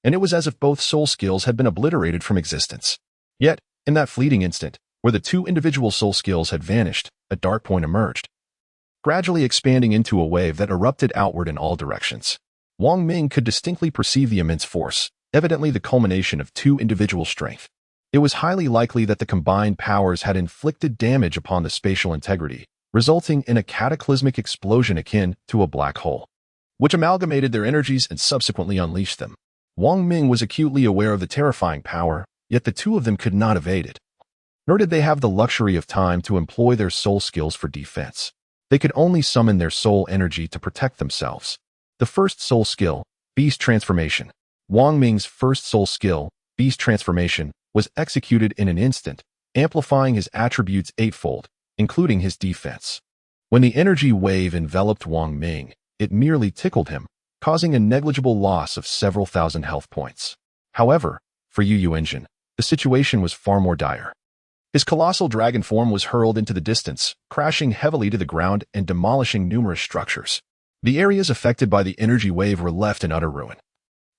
And it was as if both soul skills had been obliterated from existence. Yet, in that fleeting instant, where the two individual soul skills had vanished, a dark point emerged, gradually expanding into a wave that erupted outward in all directions. Wang Ming could distinctly perceive the immense force, evidently the culmination of two individual strength. It was highly likely that the combined powers had inflicted damage upon the spatial integrity, resulting in a cataclysmic explosion akin to a black hole, which amalgamated their energies and subsequently unleashed them. Wang Ming was acutely aware of the terrifying power, yet the two of them could not evade it. Nor did they have the luxury of time to employ their soul skills for defense. They could only summon their soul energy to protect themselves. The first soul skill, Beast Transformation. Wang Ming's first soul skill, Beast Transformation, was executed in an instant, amplifying his attributes eightfold, including his defense. When the energy wave enveloped Wang Ming, it merely tickled him, causing a negligible loss of several thousand health points. However, for Yu Engine, the situation was far more dire. His colossal dragon form was hurled into the distance, crashing heavily to the ground and demolishing numerous structures. The areas affected by the energy wave were left in utter ruin.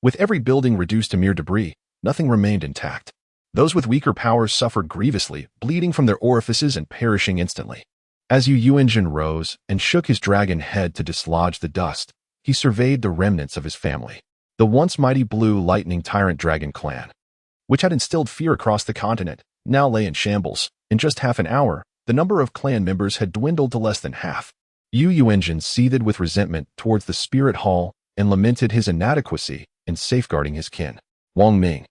With every building reduced to mere debris, nothing remained intact. Those with weaker powers suffered grievously, bleeding from their orifices and perishing instantly. As Yu Engine rose and shook his dragon head to dislodge the dust, he surveyed the remnants of his family. The once mighty blue lightning tyrant dragon clan, which had instilled fear across the continent, now lay in shambles. In just half an hour, the number of clan members had dwindled to less than half. Yu Engine seethed with resentment towards the spirit hall and lamented his inadequacy in safeguarding his kin. Wong Ming,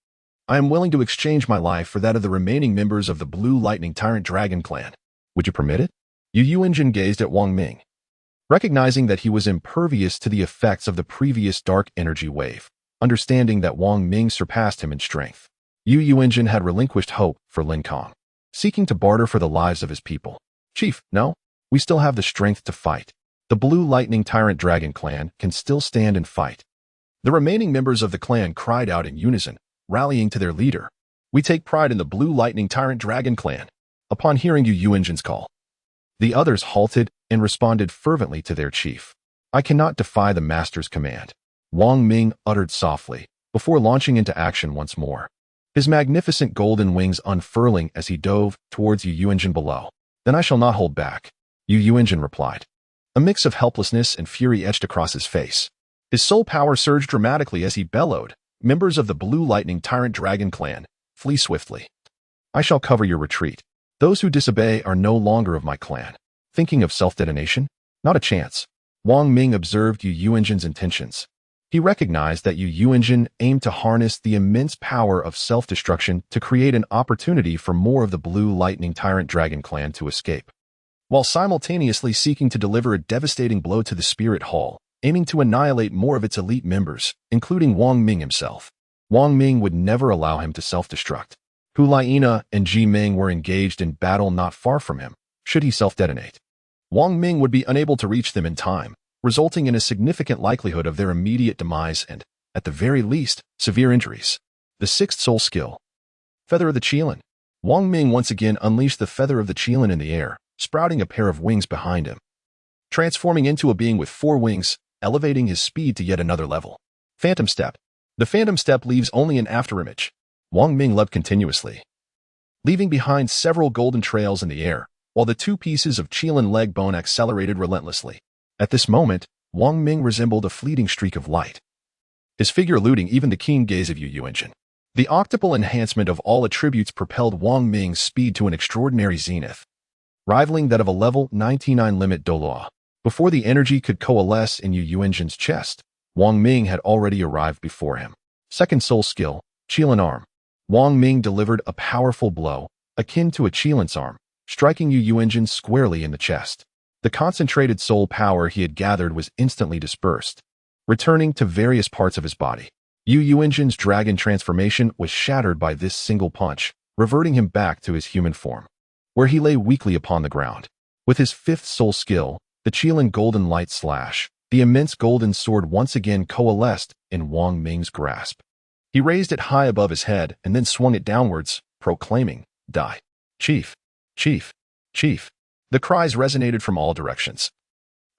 I am willing to exchange my life for that of the remaining members of the Blue Lightning Tyrant Dragon clan. Would you permit it? Yu Engine gazed at Wang Ming, recognizing that he was impervious to the effects of the previous dark energy wave, understanding that Wang Ming surpassed him in strength. Yu Engine had relinquished hope for Lin Kong, seeking to barter for the lives of his people. Chief, no, we still have the strength to fight. The Blue Lightning Tyrant Dragon clan can still stand and fight. The remaining members of the clan cried out in unison, rallying to their leader. We take pride in the Blue Lightning Tyrant Dragon clan. Upon hearing Yu Engine's call, the others halted and responded fervently to their chief. I cannot defy the master's command, Wang Ming uttered softly, before launching into action once more, his magnificent golden wings unfurling as he dove towards Yu Engine below. Then I shall not hold back, Yu Engine replied. A mix of helplessness and fury etched across his face. His soul power surged dramatically as he bellowed, members of the Blue Lightning Tyrant Dragon clan, flee swiftly. I shall cover your retreat. Those who disobey are no longer of my clan. Thinking of self-detonation? Not a chance. Wang Ming observed Yu Yuanjin's intentions. He recognized that Yu Yuanjin aimed to harness the immense power of self-destruction to create an opportunity for more of the Blue Lightning Tyrant Dragon clan to escape, while simultaneously seeking to deliver a devastating blow to the Spirit Hall, aiming to annihilate more of its elite members, including Wang Ming himself. Wang Ming would never allow him to self-destruct. Hu Liena and Ji Meng were engaged in battle not far from him. Should he self-detonate, Wang Ming would be unable to reach them in time, resulting in a significant likelihood of their immediate demise and, at the very least, severe injuries. The sixth soul skill. Feather of the Qilin. Wang Ming once again unleashed the Feather of the Qilin in the air, sprouting a pair of wings behind him, transforming into a being with 4 wings, elevating his speed to yet another level. Phantom Step. The Phantom Step leaves only an afterimage. Wang Ming leapt continuously, leaving behind several golden trails in the air, while the 2 pieces of Qilin leg bone accelerated relentlessly. At this moment, Wang Ming resembled a fleeting streak of light, his figure eluding even the keen gaze of Yu Yuanjin. The octuple enhancement of all attributes propelled Wang Ming's speed to an extraordinary zenith, rivaling that of a level 99 limit Douluo. Before the energy could coalesce in Yu Yuanjin's chest, Wang Ming had already arrived before him. Second soul skill, Qilin Arm. Wang Ming delivered a powerful blow, akin to a Qilin's arm, striking Yu Yuanjin squarely in the chest. The concentrated soul power he had gathered was instantly dispersed, returning to various parts of his body. Yu Yuanjin's dragon transformation was shattered by this single punch, reverting him back to his human form, where he lay weakly upon the ground. With his fifth soul skill, the Qilin Golden Light Slash, the immense golden sword once again coalesced in Wang Ming's grasp. He raised it high above his head and then swung it downwards, proclaiming, "Die! Chief! Chief! Chief!" The cries resonated from all directions,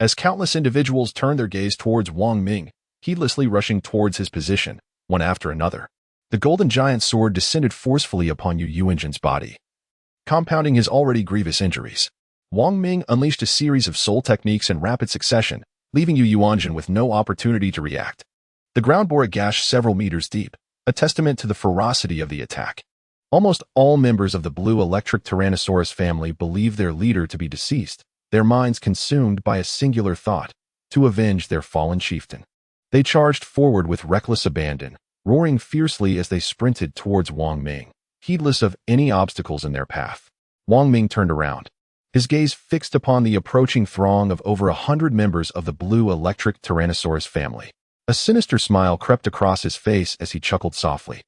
as countless individuals turned their gaze towards Wang Ming, heedlessly rushing towards his position, one after another. The golden giant sword descended forcefully upon Yu Yuanjin's body, compounding his already grievous injuries. Wang Ming unleashed a series of soul techniques in rapid succession, leaving Yu Yuanjin with no opportunity to react. The ground bore a gash several meters deep, a testament to the ferocity of the attack. Almost all members of the blue electric Tyrannosaurus family believe their leader to be deceased, their minds consumed by a singular thought: to avenge their fallen chieftain. They charged forward with reckless abandon, roaring fiercely as they sprinted towards Wang Ming, heedless of any obstacles in their path. Wang Ming turned around, his gaze fixed upon the approaching throng of over 100 members of the blue electric Tyrannosaurus family. A sinister smile crept across his face as he chuckled softly.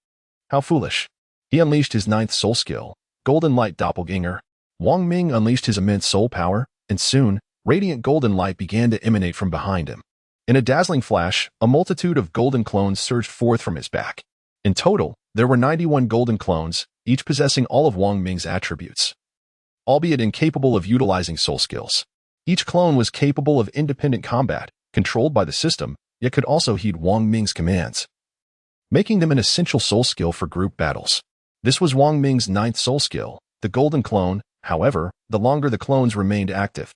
How foolish. He unleashed his ninth soul skill, Golden Light Doppelganger. Wang Ming unleashed his immense soul power, and soon, radiant golden light began to emanate from behind him. In a dazzling flash, a multitude of golden clones surged forth from his back. In total, there were 91 golden clones, each possessing all of Wang Ming's attributes, albeit incapable of utilizing soul skills. Each clone was capable of independent combat, controlled by the system, yet could also heed Wang Ming's commands, making them an essential soul skill for group battles. This was Wang Ming's ninth soul skill, the Golden Clone. However, the longer the clones remained active,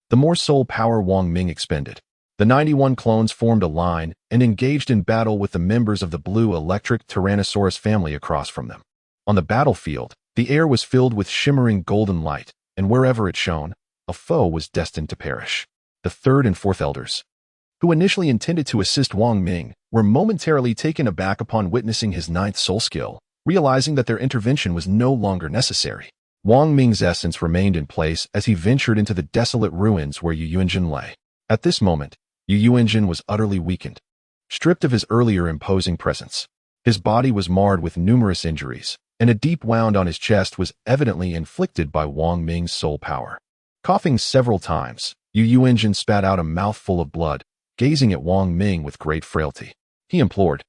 the more soul power Wang Ming expended. The 91 clones formed a line and engaged in battle with the members of the blue electric Tyrannosaurus family across from them. On the battlefield, the air was filled with shimmering golden light, and wherever it shone, a foe was destined to perish. The third and fourth elders, who initially intended to assist Wang Ming, were momentarily taken aback upon witnessing his ninth soul skill, realizing that their intervention was no longer necessary. Wang Ming's essence remained in place as he ventured into the desolate ruins where Yu Yuanjin lay. At this moment, Yu Yuanjin was utterly weakened, stripped of his earlier imposing presence. His body was marred with numerous injuries, and a deep wound on his chest was evidently inflicted by Wang Ming's soul power. Coughing several times, Yu Yuanjin spat out a mouthful of blood, gazing at Wang Ming with great frailty. He implored,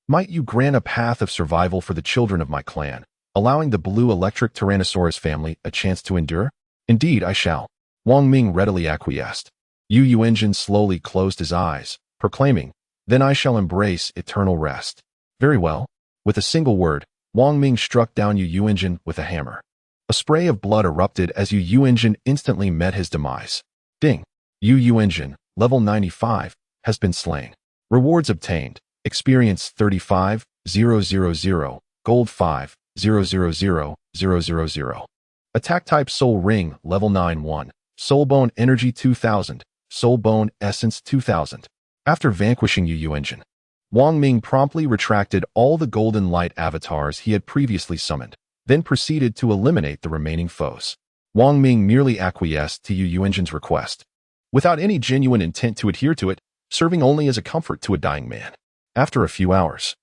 "Might you grant a path of survival for the children of my clan, allowing the blue electric Tyrannosaurus family a chance to endure?" "Indeed, I shall." Wang Ming readily acquiesced. Yu Yuanjin slowly closed his eyes, proclaiming, "Then I shall embrace eternal rest." "Very well." With a single word, Wang Ming struck down Yu Yuanjin with a hammer. A spray of blood erupted as Yu Yuanjin instantly met his demise. Ding! Yu Yuanjin, level 95, has been slain. Rewards obtained. Experience 35,000, Gold 5,000,000. Attack type Soul Ring, level 91. Soul Bone Energy 2000, Soul Bone Essence 2000. After vanquishing Yu Engine, Wang Ming promptly retracted all the golden light avatars he had previously summoned, then proceeded to eliminate the remaining foes. Wang Ming merely acquiesced to Yu Engine's request, without any genuine intent to adhere to it, serving only as a comfort to a dying man. After a few hours,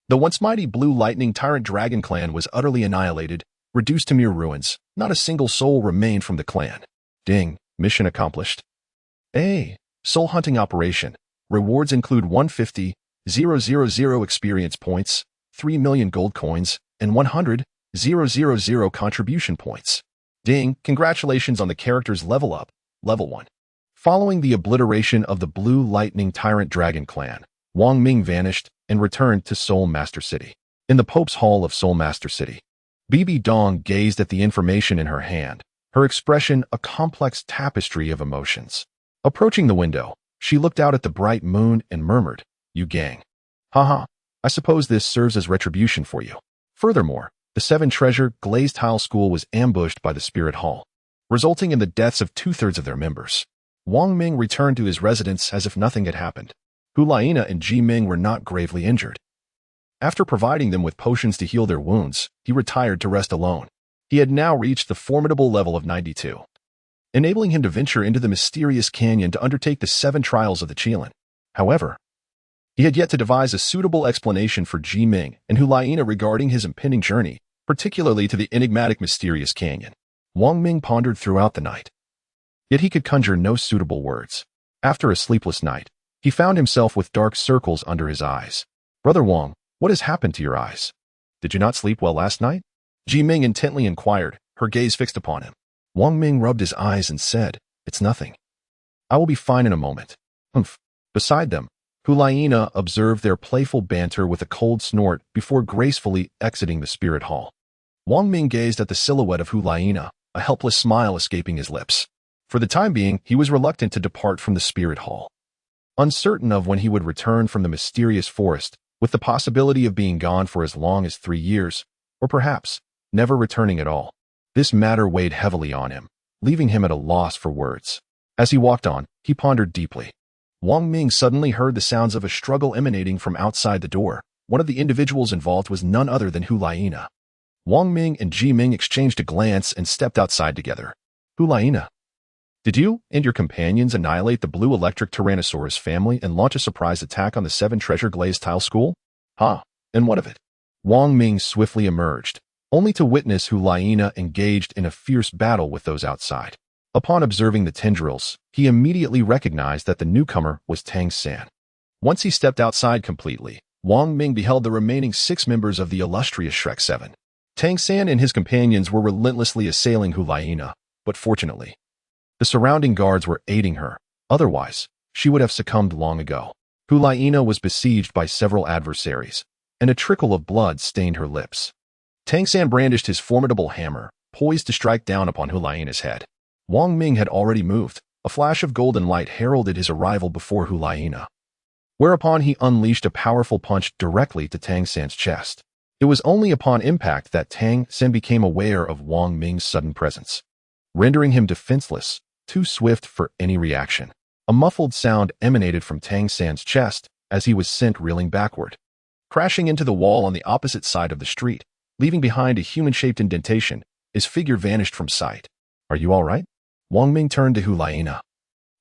the once mighty Blue Lightning Tyrant Dragon clan was utterly annihilated, reduced to mere ruins. Not a single soul remained from the clan. Ding, mission accomplished. A soul hunting operation. Rewards include 150,000 experience points, 3 million gold coins, and 100,000 contribution points. Ding, congratulations on the character's level up, level 1. Following the obliteration of the Blue Lightning Tyrant Dragon clan, Wang Ming vanished and returned to Soul Master City. In the Pope's Hall of Soul Master City, Bibi Dong gazed at the information in her hand, her expression a complex tapestry of emotions. Approaching the window, she looked out at the bright moon and murmured, "You gang. Haha, I suppose this serves as retribution for you." Furthermore, the Seven Treasure Glazed Tile School was ambushed by the Spirit Hall, resulting in the deaths of 2/3 of their members. Wang Ming returned to his residence as if nothing had happened. Hulaina and Ji Meng were not gravely injured. After providing them with potions to heal their wounds, he retired to rest alone. He had now reached the formidable level of 92, enabling him to venture into the mysterious canyon to undertake the 7 trials of the Qilin. However, he had yet to devise a suitable explanation for Ji Meng and Hulaina regarding his impending journey, particularly to the enigmatic mysterious canyon. Wang Ming pondered throughout the night, yet he could conjure no suitable words. After a sleepless night, he found himself with dark circles under his eyes. "Brother Wang, what has happened to your eyes? Did you not sleep well last night?" Ji Meng intently inquired, her gaze fixed upon him. Wang Ming rubbed his eyes and said, "It's nothing. I will be fine in a moment." Humph. Beside them, Hulaina observed their playful banter with a cold snort before gracefully exiting the Spirit Hall. Wang Ming gazed at the silhouette of Hulaina, a helpless smile escaping his lips. For the time being, he was reluctant to depart from the Spirit Hall, uncertain of when he would return from the mysterious forest, with the possibility of being gone for as long as 3 years, or perhaps never returning at all. This matter weighed heavily on him, leaving him at a loss for words. As he walked on, he pondered deeply. Wang Ming suddenly heard the sounds of a struggle emanating from outside the door. One of the individuals involved was none other than Hulaina. Wang Ming and Ji Meng exchanged a glance and stepped outside together. "Hulaina, did you and your companions annihilate the Blue Electric Tyrannosaurus family and launch a surprise attack on the 7 Treasure Glazed Tile School?" "Huh, and what of it?" Wang Ming swiftly emerged, only to witness Hulaina engaged in a fierce battle with those outside. Upon observing the tendrils, he immediately recognized that the newcomer was Tang San. Once he stepped outside completely, Wang Ming beheld the remaining 6 members of the illustrious Shrek 7. Tang San and his companions were relentlessly assailing Hulaina, but fortunately, the surrounding guards were aiding her. Otherwise, she would have succumbed long ago. Hulaina was besieged by several adversaries, and a trickle of blood stained her lips. Tang San brandished his formidable hammer, poised to strike down upon Hulaina's head. Wang Ming had already moved. A flash of golden light heralded his arrival before Hulaina, whereupon he unleashed a powerful punch directly to Tang San's chest. It was only upon impact that Tang San became aware of Wang Ming's sudden presence, rendering him defenseless, too swift for any reaction. A muffled sound emanated from Tang San's chest as he was sent reeling backward, crashing into the wall on the opposite side of the street, leaving behind a human-shaped indentation. His figure vanished from sight. "Are you all right?" Wang Ming turned to Hulaina.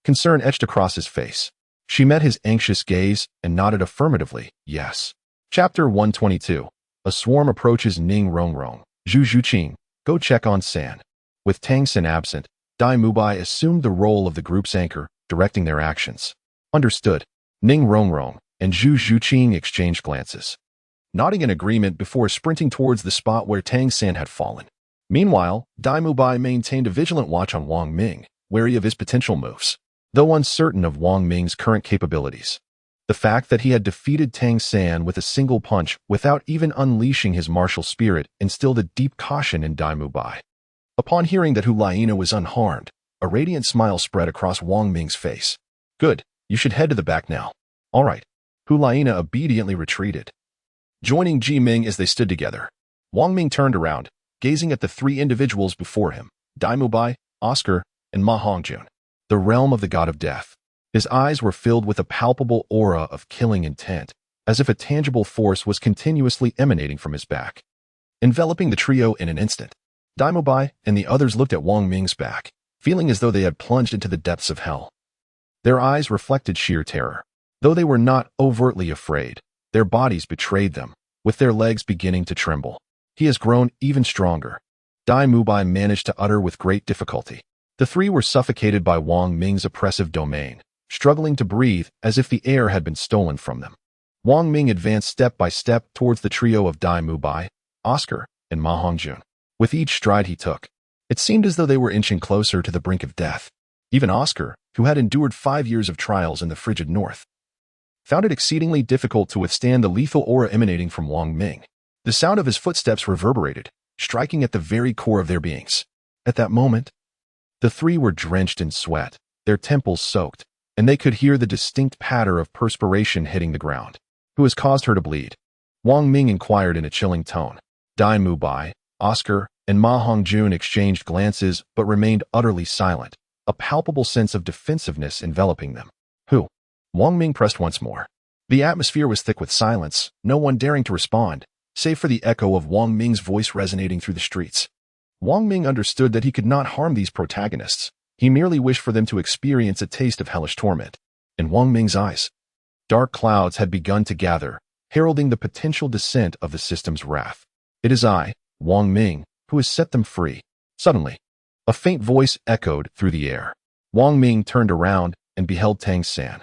Concern etched across his face. She met his anxious gaze and nodded affirmatively, yes. Chapter 122. A swarm approaches Ning Rongrong. Zhu Zhuqing, go check on San. With Tang San absent, Dai Mubai assumed the role of the group's anchor, directing their actions. Understood. Ning Rongrong and Zhu Zhuqing exchanged glances, nodding in agreement before sprinting towards the spot where Tang San had fallen. Meanwhile, Dai Mubai maintained a vigilant watch on Wang Ming, wary of his potential moves. Though uncertain of Wang Ming's current capabilities, the fact that he had defeated Tang San with a single punch without even unleashing his martial spirit instilled a deep caution in Dai Mubai. Upon hearing that Hulaina was unharmed, a radiant smile spread across Wang Ming's face. "Good, you should head to the back now." "All right." Hulaina obediently retreated, joining Ji Meng as they stood together. Wang Ming turned around, gazing at the 3 individuals before him, Dai Mubai, Oscar, and Ma Hongjun. the realm of the god of death. His eyes were filled with a palpable aura of killing intent, as if a tangible force was continuously emanating from his back, enveloping the trio in an instant. Daimubai and the others looked at Wang Ming's back, feeling as though they had plunged into the depths of hell. Their eyes reflected sheer terror. Though they were not overtly afraid, their bodies betrayed them, with their legs beginning to tremble. He has grown even stronger, Daimubai managed to utter with great difficulty. The three were suffocated by Wang Ming's oppressive domain, struggling to breathe as if the air had been stolen from them. Wang Ming advanced step by step towards the trio of Daimubai, Oscar, and Ma Hongjun. With each stride he took, it seemed as though they were inching closer to the brink of death. Even Oscar, who had endured 5 years of trials in the frigid north, found it exceedingly difficult to withstand the lethal aura emanating from Wang Ming. The sound of his footsteps reverberated, striking at the very core of their beings. At that moment, the three were drenched in sweat, their temples soaked, and they could hear the distinct patter of perspiration hitting the ground. Who has caused her to bleed? Wang Ming inquired in a chilling tone. Daimubai, Oscar, and Ma Hongjun exchanged glances but remained utterly silent, a palpable sense of defensiveness enveloping them. Who? Wang Ming pressed once more. The atmosphere was thick with silence, no one daring to respond, save for the echo of Wang Ming's voice resonating through the streets. Wang Ming understood that he could not harm these protagonists. He merely wished for them to experience a taste of hellish torment. In Wang Ming's eyes, dark clouds had begun to gather, heralding the potential descent of the system's wrath. It is I, Wang Ming, who has set them free. Suddenly, a faint voice echoed through the air. Wang Ming turned around and beheld Tang San,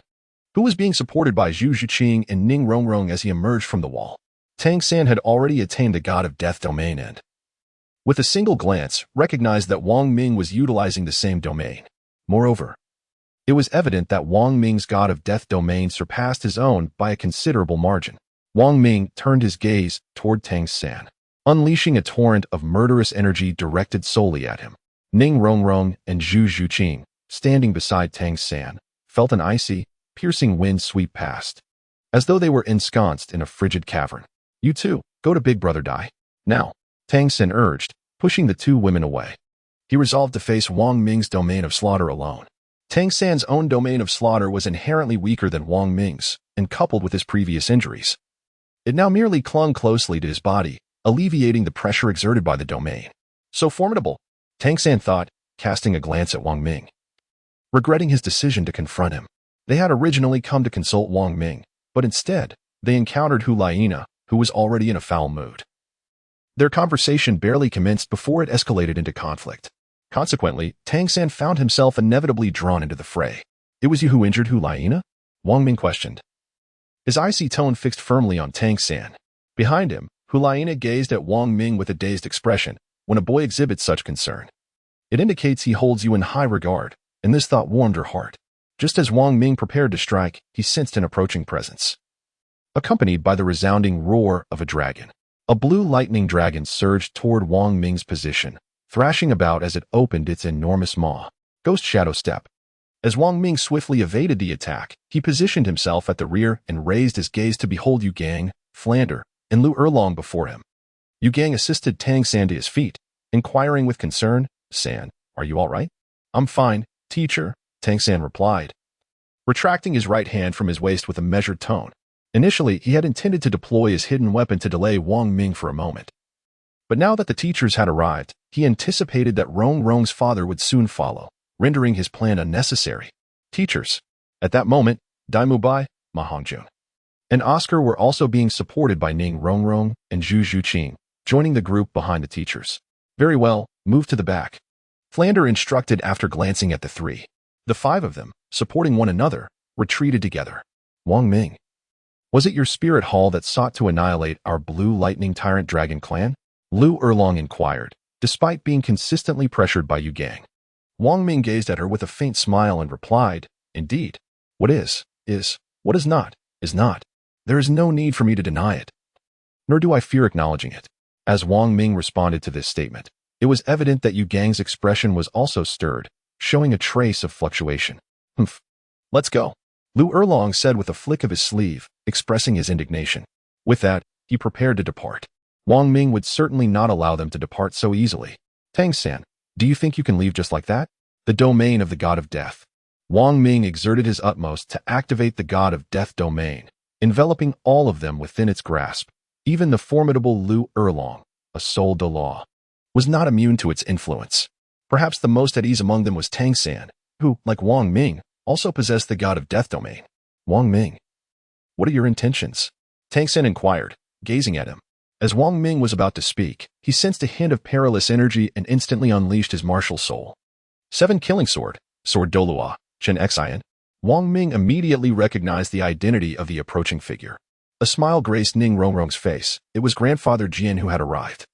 who was being supported by Zhu Zhuqing and Ning Rongrong as he emerged from the wall. Tang San had already attained the god of death domain and, with a single glance, recognized that Wang Ming was utilizing the same domain. Moreover, it was evident that Wang Ming's god of death domain surpassed his own by a considerable margin. Wang Ming turned his gaze toward Tang San, unleashing a torrent of murderous energy directed solely at him. Ning Rongrong and Zhu Zhuqing, standing beside Tang San, felt an icy, piercing wind sweep past, as though they were ensconced in a frigid cavern. You too, go to Big Brother die. Now, Tang San urged, pushing the two women away. He resolved to face Wang Ming's domain of slaughter alone. Tang San's own domain of slaughter was inherently weaker than Wang Ming's, and coupled with his previous injuries, it now merely clung closely to his body, alleviating the pressure exerted by the domain. So formidable, Tang San thought, casting a glance at Wang Ming. Regretting his decision to confront him, they had originally come to consult Wang Ming, but instead, they encountered Hulaina, who was already in a foul mood. Their conversation barely commenced before it escalated into conflict. Consequently, Tang San found himself inevitably drawn into the fray. It was you who injured Hulaina? Wang Ming questioned, his icy tone fixed firmly on Tang San. Behind him, Hulaina gazed at Wang Ming with a dazed expression. When a boy exhibits such concern, it indicates he holds you in high regard, and this thought warmed her heart. Just as Wang Ming prepared to strike, he sensed an approaching presence, accompanied by the resounding roar of a dragon. A blue lightning dragon surged toward Wang Ming's position, thrashing about as it opened its enormous maw. Ghost Shadow Step. As Wang Ming swiftly evaded the attack, he positioned himself at the rear and raised his gaze to behold Yu Gang, Flander, and Lu Erlong before him. Yu Gang assisted Tang San to his feet, inquiring with concern, San, are you all right? I'm fine, teacher, Tang San replied, retracting his right hand from his waist with a measured tone. Initially, he had intended to deploy his hidden weapon to delay Wang Ming for a moment. But now that the teachers had arrived, he anticipated that Rong's father would soon follow, rendering his plan unnecessary. Teachers. At that moment, Daimubai, Ma Hongjun, and Oscar were also being supported by Ning Rongrong and Zhu Zhuqing, joining the group behind the teachers. Very well, move to the back, Flander instructed after glancing at the three. The five of them, supporting one another, retreated together. Wang Ming, was it your spirit hall that sought to annihilate our blue lightning tyrant dragon clan? Lu Erlong inquired, despite being consistently pressured by Yu Gang. Wang Ming gazed at her with a faint smile and replied, indeed. What is. What is not. There is no need for me to deny it. Nor do I fear acknowledging it. As Wang Ming responded to this statement, it was evident that Yu Gang's expression was also stirred, showing a trace of fluctuation. Humph. Let's go, Lu Erlong said with a flick of his sleeve, expressing his indignation. With that, he prepared to depart. Wang Ming would certainly not allow them to depart so easily. Tang San, do you think you can leave just like that? The domain of the god of death. Wang Ming exerted his utmost to activate the god of death domain, enveloping all of them within its grasp. Even the formidable Lu Erlong, a soul de law, was not immune to its influence. Perhaps the most at ease among them was Tang San, who, like Wang Ming, also possessed the god of death domain. Wang Ming, what are your intentions? Tang San inquired, gazing at him. As Wang Ming was about to speak, he sensed a hint of perilous energy and instantly unleashed his martial soul. 7 Killing Sword, Sword Douluo, Chen Xian. Wang Ming immediately recognized the identity of the approaching figure. A smile graced Ning Rongrong's face. It was Grandfather Jian who had arrived.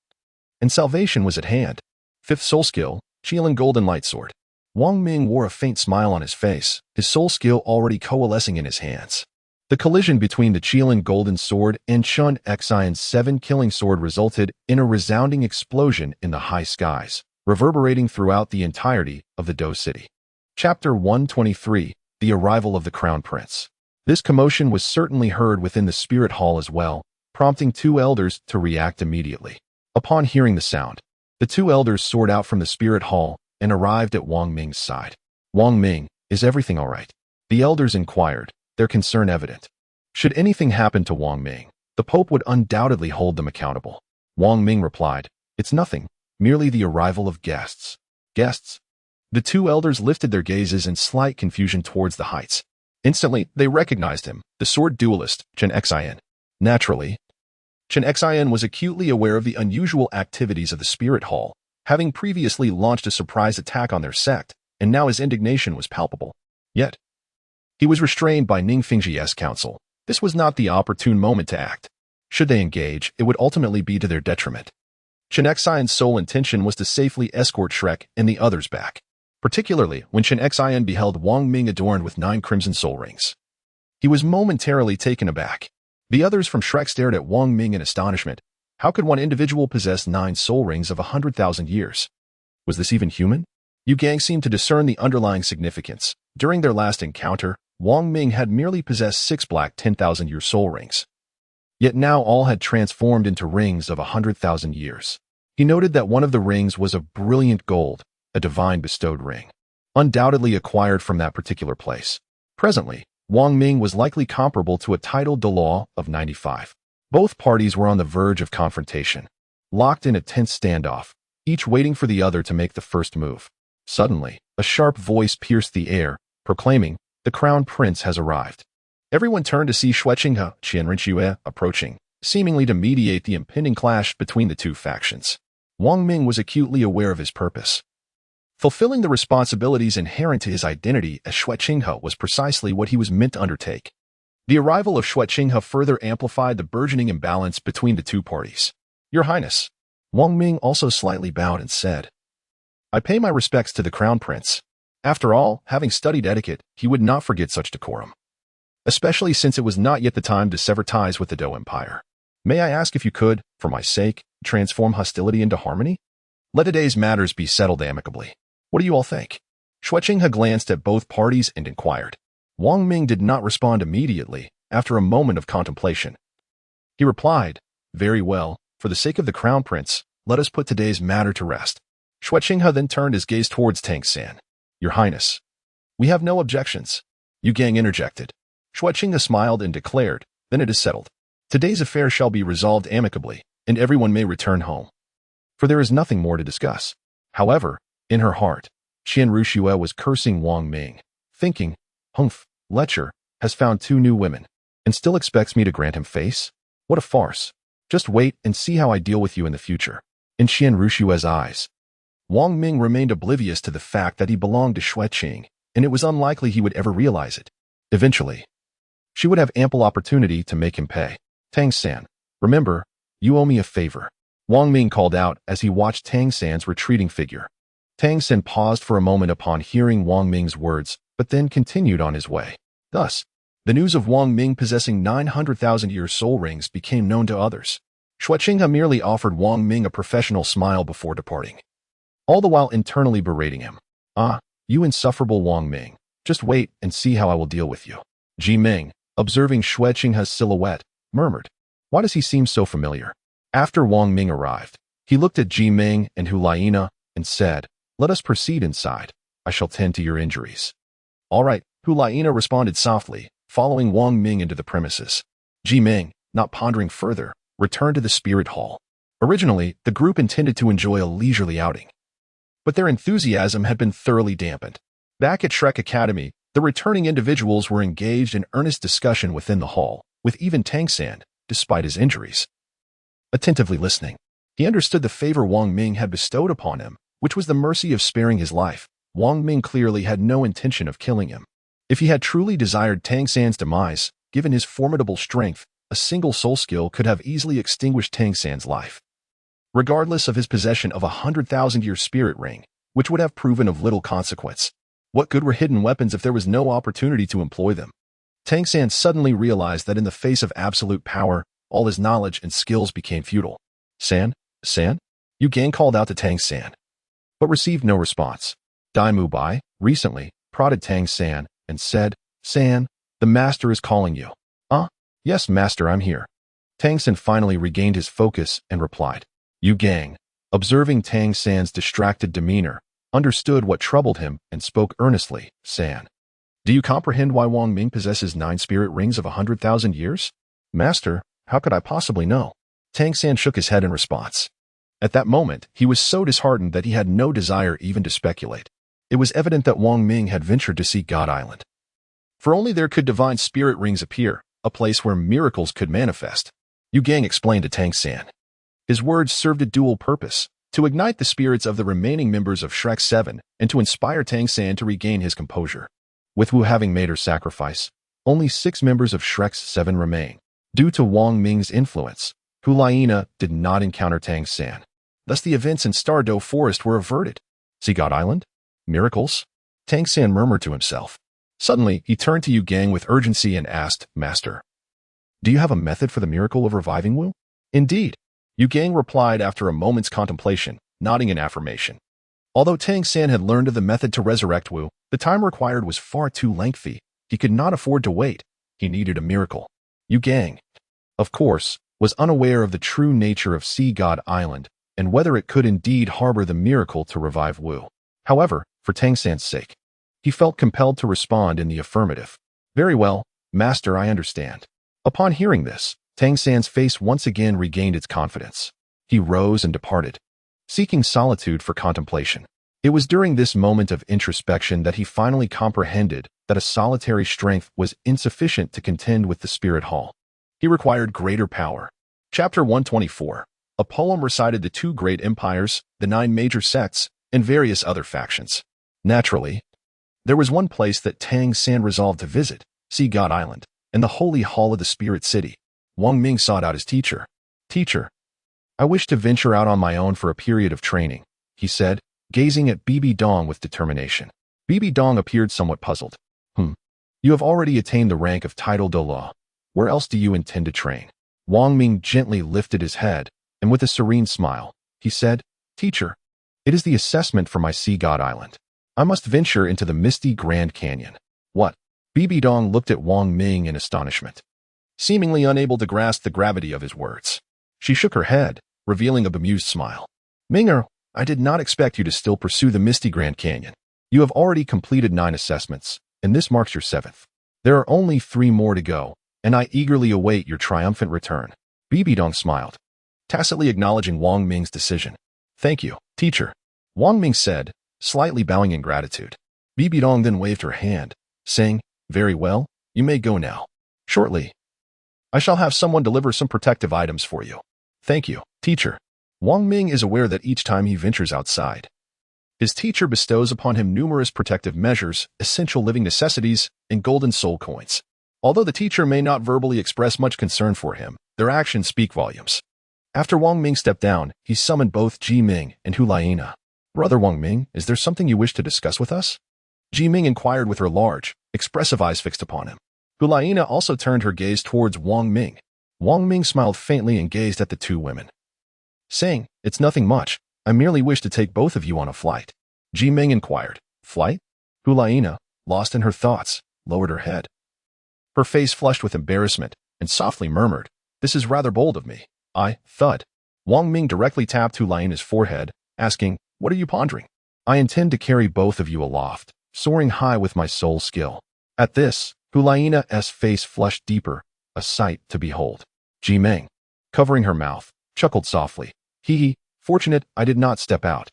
And salvation was at hand. 5th Soul Skill, Qilin Golden Light Sword. Wang Ming wore a faint smile on his face, his soul skill already coalescing in his hands. The collision between the Qilin Golden Sword and Chen Xian's 7 Killing Sword resulted in a resounding explosion in the high skies, reverberating throughout the entirety of the Dou City. Chapter 123, The Arrival of the Crown Prince. This commotion was certainly heard within the Spirit Hall as well, prompting 2 elders to react immediately. Upon hearing the sound, the 2 elders soared out from the Spirit Hall and arrived at Wang Ming's side. Wang Ming, is everything all right? The elders inquired, their concern evident. Should anything happen to Wang Ming, the Pope would undoubtedly hold them accountable. Wang Ming replied, it's nothing, merely the arrival of guests. Guests? The 2 elders lifted their gazes in slight confusion towards the heights. Instantly, they recognized him, the sword duelist, Chen Xian. Naturally, Chen Xian was acutely aware of the unusual activities of the Spirit Hall, having previously launched a surprise attack on their sect, and now his indignation was palpable. Yet, he was restrained by Ning Fingji's counsel. This was not the opportune moment to act. Should they engage, it would ultimately be to their detriment. Chen Xian's sole intention was to safely escort Shrek and the others back, particularly when Chen Xian beheld Wang Ming adorned with 9 crimson soul rings. He was momentarily taken aback. The others from Shrek stared at Wang Ming in astonishment. How could one individual possess 9 soul rings of 100,000 years? Was this even human? Yu Gang seemed to discern the underlying significance. During their last encounter, Wang Ming had merely possessed 6 black 10,000-year soul rings. Yet now all had transformed into rings of 100,000 years. He noted that one of the rings was of brilliant gold, a divine bestowed ring, undoubtedly acquired from that particular place. Presently, Wang Ming was likely comparable to a titled Douluo of 95. Both parties were on the verge of confrontation, locked in a tense standoff, each waiting for the other to make the first move. Suddenly, a sharp voice pierced the air, proclaiming, the Crown Prince has arrived. Everyone turned to see Xueqinghe Qianrenxue approaching, seemingly to mediate the impending clash between the 2 factions. Wang Ming was acutely aware of his purpose. Fulfilling the responsibilities inherent to his identity as Xueqinghe was precisely what he was meant to undertake. The arrival of Xueqinghe further amplified the burgeoning imbalance between the 2 parties. Your Highness. Wang Ming also slightly bowed and said, I pay my respects to the Crown Prince. After all, having studied etiquette, he would not forget such decorum. Especially since it was not yet the time to sever ties with the Dou Empire. May I ask if you could, for my sake, transform hostility into harmony? Let today's matters be settled amicably. What do you all think? Xueqinghe glanced at both parties and inquired. Wang Ming did not respond immediately, after a moment of contemplation. He replied, very well, for the sake of the Crown Prince, let us put today's matter to rest. Xueqinghe then turned his gaze towards Tang San. Your Highness. We have no objections. Yu Gang interjected. Xueqinghe smiled and declared, then it is settled. Today's affair shall be resolved amicably, and everyone may return home. For there is nothing more to discuss. However, in her heart, Qianrenxue was cursing Wang Ming, thinking, humph, Lecher has found 2 new women, and still expects me to grant him face? What a farce. Just wait and see how I deal with you in the future. In Qianrenxue's eyes, Wang Ming remained oblivious to the fact that he belonged to Xueqing, and it was unlikely he would ever realize it. Eventually, she would have ample opportunity to make him pay. Tang San, remember, you owe me a favor. Wang Ming called out as he watched Tang San's retreating figure. Tang San paused for a moment upon hearing Wang Ming's words, but then continued on his way. Thus, the news of Wang Ming possessing 900,000-year soul rings became known to others. Xueqinghe merely offered Wang Ming a professional smile before departing, all the while internally berating him. Ah, you insufferable Wang Ming, just wait and see how I will deal with you. Ji Meng, observing Xueqinghe's silhouette, murmured, why does he seem so familiar? After Wang Ming arrived, he looked at Ji Meng and Hu Liena and said, let us proceed inside. I shall tend to your injuries. All right, Hulaina responded softly, following Wang Ming into the premises. Ji Meng, not pondering further, returned to the spirit hall. Originally, the group intended to enjoy a leisurely outing, but their enthusiasm had been thoroughly dampened. Back at Shrek Academy, the returning individuals were engaged in earnest discussion within the hall, with even Tang San, despite his injuries, attentively listening. He understood the favor Wang Ming had bestowed upon him, which was the mercy of sparing his life. Wang Ming clearly had no intention of killing him. If he had truly desired Tang San's demise, given his formidable strength, a single soul skill could have easily extinguished Tang San's life. Regardless of his possession of a 100,000-year spirit ring, which would have proven of little consequence. What good were hidden weapons if there was no opportunity to employ them? Tang San suddenly realized that in the face of absolute power, all his knowledge and skills became futile. San? Yu Gang called out to Tang San, but received no response. Dai Mu Bai, recently, prodded Tang San and said, San, the master is calling you. Yes, master, I'm here. Tang San finally regained his focus and replied. Yu Gang, observing Tang San's distracted demeanor, understood what troubled him and spoke earnestly. San, do you comprehend why Wang Ming possesses 9 spirit rings of 100,000 years? Master, how could I possibly know? Tang San shook his head in response. At that moment, he was so disheartened that he had no desire even to speculate. It was evident that Wang Ming had ventured to see God Island. For only there could divine spirit rings appear, a place where miracles could manifest. Yu Gang explained to Tang San. His words served a dual purpose, to ignite the spirits of the remaining members of Shrek 7 and to inspire Tang San to regain his composure. With Wu having made her sacrifice, only 6 members of Shrek 7 remain. Due to Wang Ming's influence, Hulaina did not encounter Tang San. Thus the events in Stardow Forest were averted. See God Island? Miracles? Tang San murmured to himself. Suddenly, he turned to Yu Gang with urgency and asked, Master, do you have a method for the miracle of reviving Wu? Indeed. Yu Gang replied after a moment's contemplation, nodding in affirmation. Although Tang San had learned of the method to resurrect Wu, the time required was far too lengthy. He could not afford to wait. He needed a miracle. Yu Gang, of course, was unaware of the true nature of Sea God Island and whether it could indeed harbor the miracle to revive Wu. However, for Tang San's sake, he felt compelled to respond in the affirmative. Very well, Master, I understand. Upon hearing this, Tang San's face once again regained its confidence. He rose and departed, seeking solitude for contemplation. It was during this moment of introspection that he finally comprehended that a solitary strength was insufficient to contend with the spirit hall. He required greater power. Chapter 124. A poem recited the 2 great empires, the 9 major sects, and various other factions. Naturally, there was one place that Tang San resolved to visit, Sea God Island, and the holy hall of the spirit city. Wang Ming sought out his teacher. Teacher, I wish to venture out on my own for a period of training, he said, gazing at Bibi Dong with determination. Bibi Dong appeared somewhat puzzled. You have already attained the rank of title Douluo. Where else do you intend to train? Wang Ming gently lifted his head, and with a serene smile, he said, Teacher, it is the assessment for my Sea God Island. I must venture into the misty Grand Canyon. What? Bibi Dong looked at Wang Ming in astonishment, seemingly unable to grasp the gravity of his words. She shook her head, revealing a bemused smile. Minger, I did not expect you to still pursue the misty Grand Canyon. You have already completed 9 assessments, and this marks your 7th. There are only 3 more to go, and I eagerly await your triumphant return. Bibi Dong smiled, tacitly acknowledging Wang Ming's decision. Thank you, teacher, Wang Ming said, slightly bowing in gratitude. Bibi Dong then waved her hand, saying, Very well, you may go now. Shortly, I shall have someone deliver some protective items for you. Thank you, teacher. Wang Ming is aware that each time he ventures outside, his teacher bestows upon him numerous protective measures, essential living necessities, and golden soul coins. Although the teacher may not verbally express much concern for him, their actions speak volumes. After Wang Ming stepped down, he summoned both Ji Meng and Hulaina. Brother Wang Ming, is there something you wish to discuss with us? Ji Meng inquired with her large, expressive eyes fixed upon him. Hulaina also turned her gaze towards Wang Ming. Wang Ming smiled faintly and gazed at the 2 women, saying, It's nothing much. I merely wish to take both of you on a flight. Ji Meng inquired, Flight? Hulaina, lost in her thoughts, lowered her head. Her face flushed with embarrassment, and softly murmured, This is rather bold of me. Thud. Wang Ming directly tapped Hulaina's forehead, asking, What are you pondering? I intend to carry both of you aloft, soaring high with my soul skill. At this, Hulaina's face flushed deeper, a sight to behold. Ji Meng, covering her mouth, chuckled softly. Hee hee, fortunate I did not step out.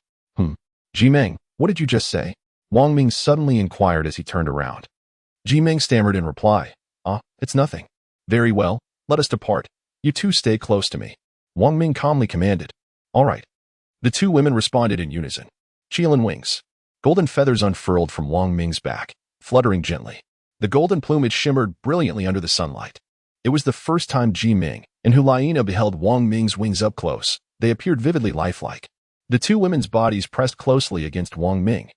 Ji Meng, what did you just say? Wang Ming suddenly inquired as he turned around. Ji Meng stammered in reply. It's nothing. Very well, let us depart. You two stay close to me. Wang Ming calmly commanded. All right. The two women responded in unison. Qilan wings. Golden feathers unfurled from Wang Ming's back, fluttering gently. The golden plumage shimmered brilliantly under the sunlight. It was the first time Ji Meng and Hulaina beheld Wang Ming's wings up close. They appeared vividly lifelike. The two women's bodies pressed closely against Wang Ming,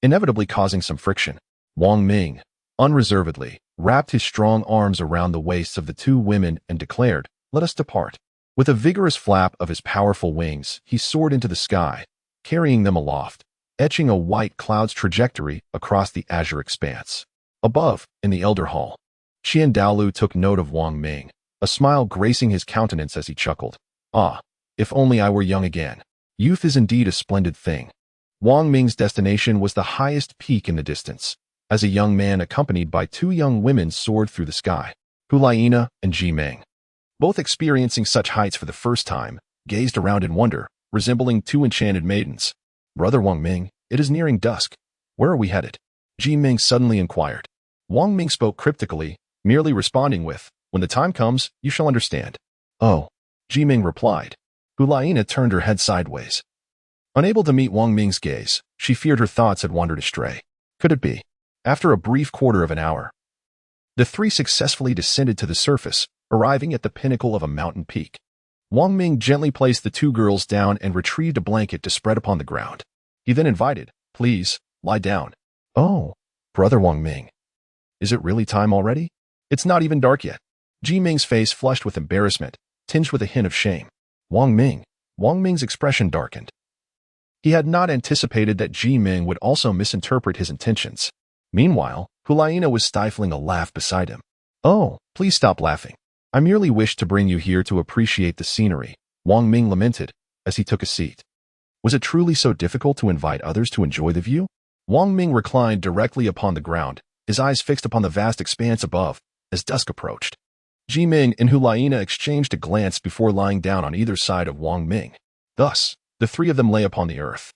inevitably causing some friction. Wang Ming, unreservedly, wrapped his strong arms around the waists of the two women and declared, let us depart. With a vigorous flap of his powerful wings, he soared into the sky, carrying them aloft, etching a white cloud's trajectory across the azure expanse. Above, in the elder hall, Qian Douluo took note of Wang Ming, a smile gracing his countenance as he chuckled. If only I were young again. Youth is indeed a splendid thing. Wang Ming's destination was the highest peak in the distance, as a young man accompanied by two young women soared through the sky. Hulaina and Ji Meng, both experiencing such heights for the first time, gazed around in wonder, resembling two enchanted maidens. Brother Wang Ming, it is nearing dusk. Where are we headed? Ji Meng suddenly inquired. Wang Ming spoke cryptically, merely responding with, when the time comes, you shall understand. Oh, Ji Meng replied. Hulaina turned her head sideways. Unable to meet Wang Ming's gaze, she feared her thoughts had wandered astray. Could it be? After a brief quarter of an hour, the three successfully descended to the surface, arriving at the pinnacle of a mountain peak. Wang Ming gently placed the two girls down and retrieved a blanket to spread upon the ground. He then invited, please, lie down. Oh, brother Wang Ming. Is it really time already? It's not even dark yet. Ji Ming's face flushed with embarrassment, tinged with a hint of shame. Wang Ming's expression darkened. He had not anticipated that Ji Meng would also misinterpret his intentions. Meanwhile, Hulaina was stifling a laugh beside him. Oh, please stop laughing. I merely wished to bring you here to appreciate the scenery, Wang Ming lamented, as he took a seat. Was it truly so difficult to invite others to enjoy the view? Wang Ming reclined directly upon the ground, his eyes fixed upon the vast expanse above, as dusk approached. Ji Meng and Hulaina exchanged a glance before lying down on either side of Wang Ming. Thus, the three of them lay upon the earth,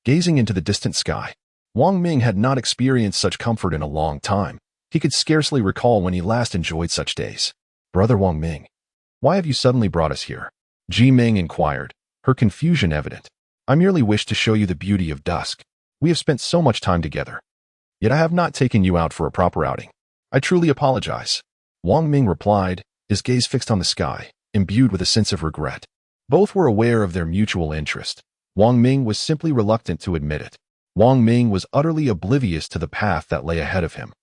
gazing into the distant sky. Wang Ming had not experienced such comfort in a long time. He could scarcely recall when he last enjoyed such days. Brother Wang Ming, why have you suddenly brought us here? Ji Meng inquired, her confusion evident. I merely wish to show you the beauty of dusk. We have spent so much time together. Yet I have not taken you out for a proper outing. I truly apologize. Wang Ming replied, his gaze fixed on the sky, imbued with a sense of regret. Both were aware of their mutual interest. Wang Ming was simply reluctant to admit it. Wang Ming was utterly oblivious to the path that lay ahead of him,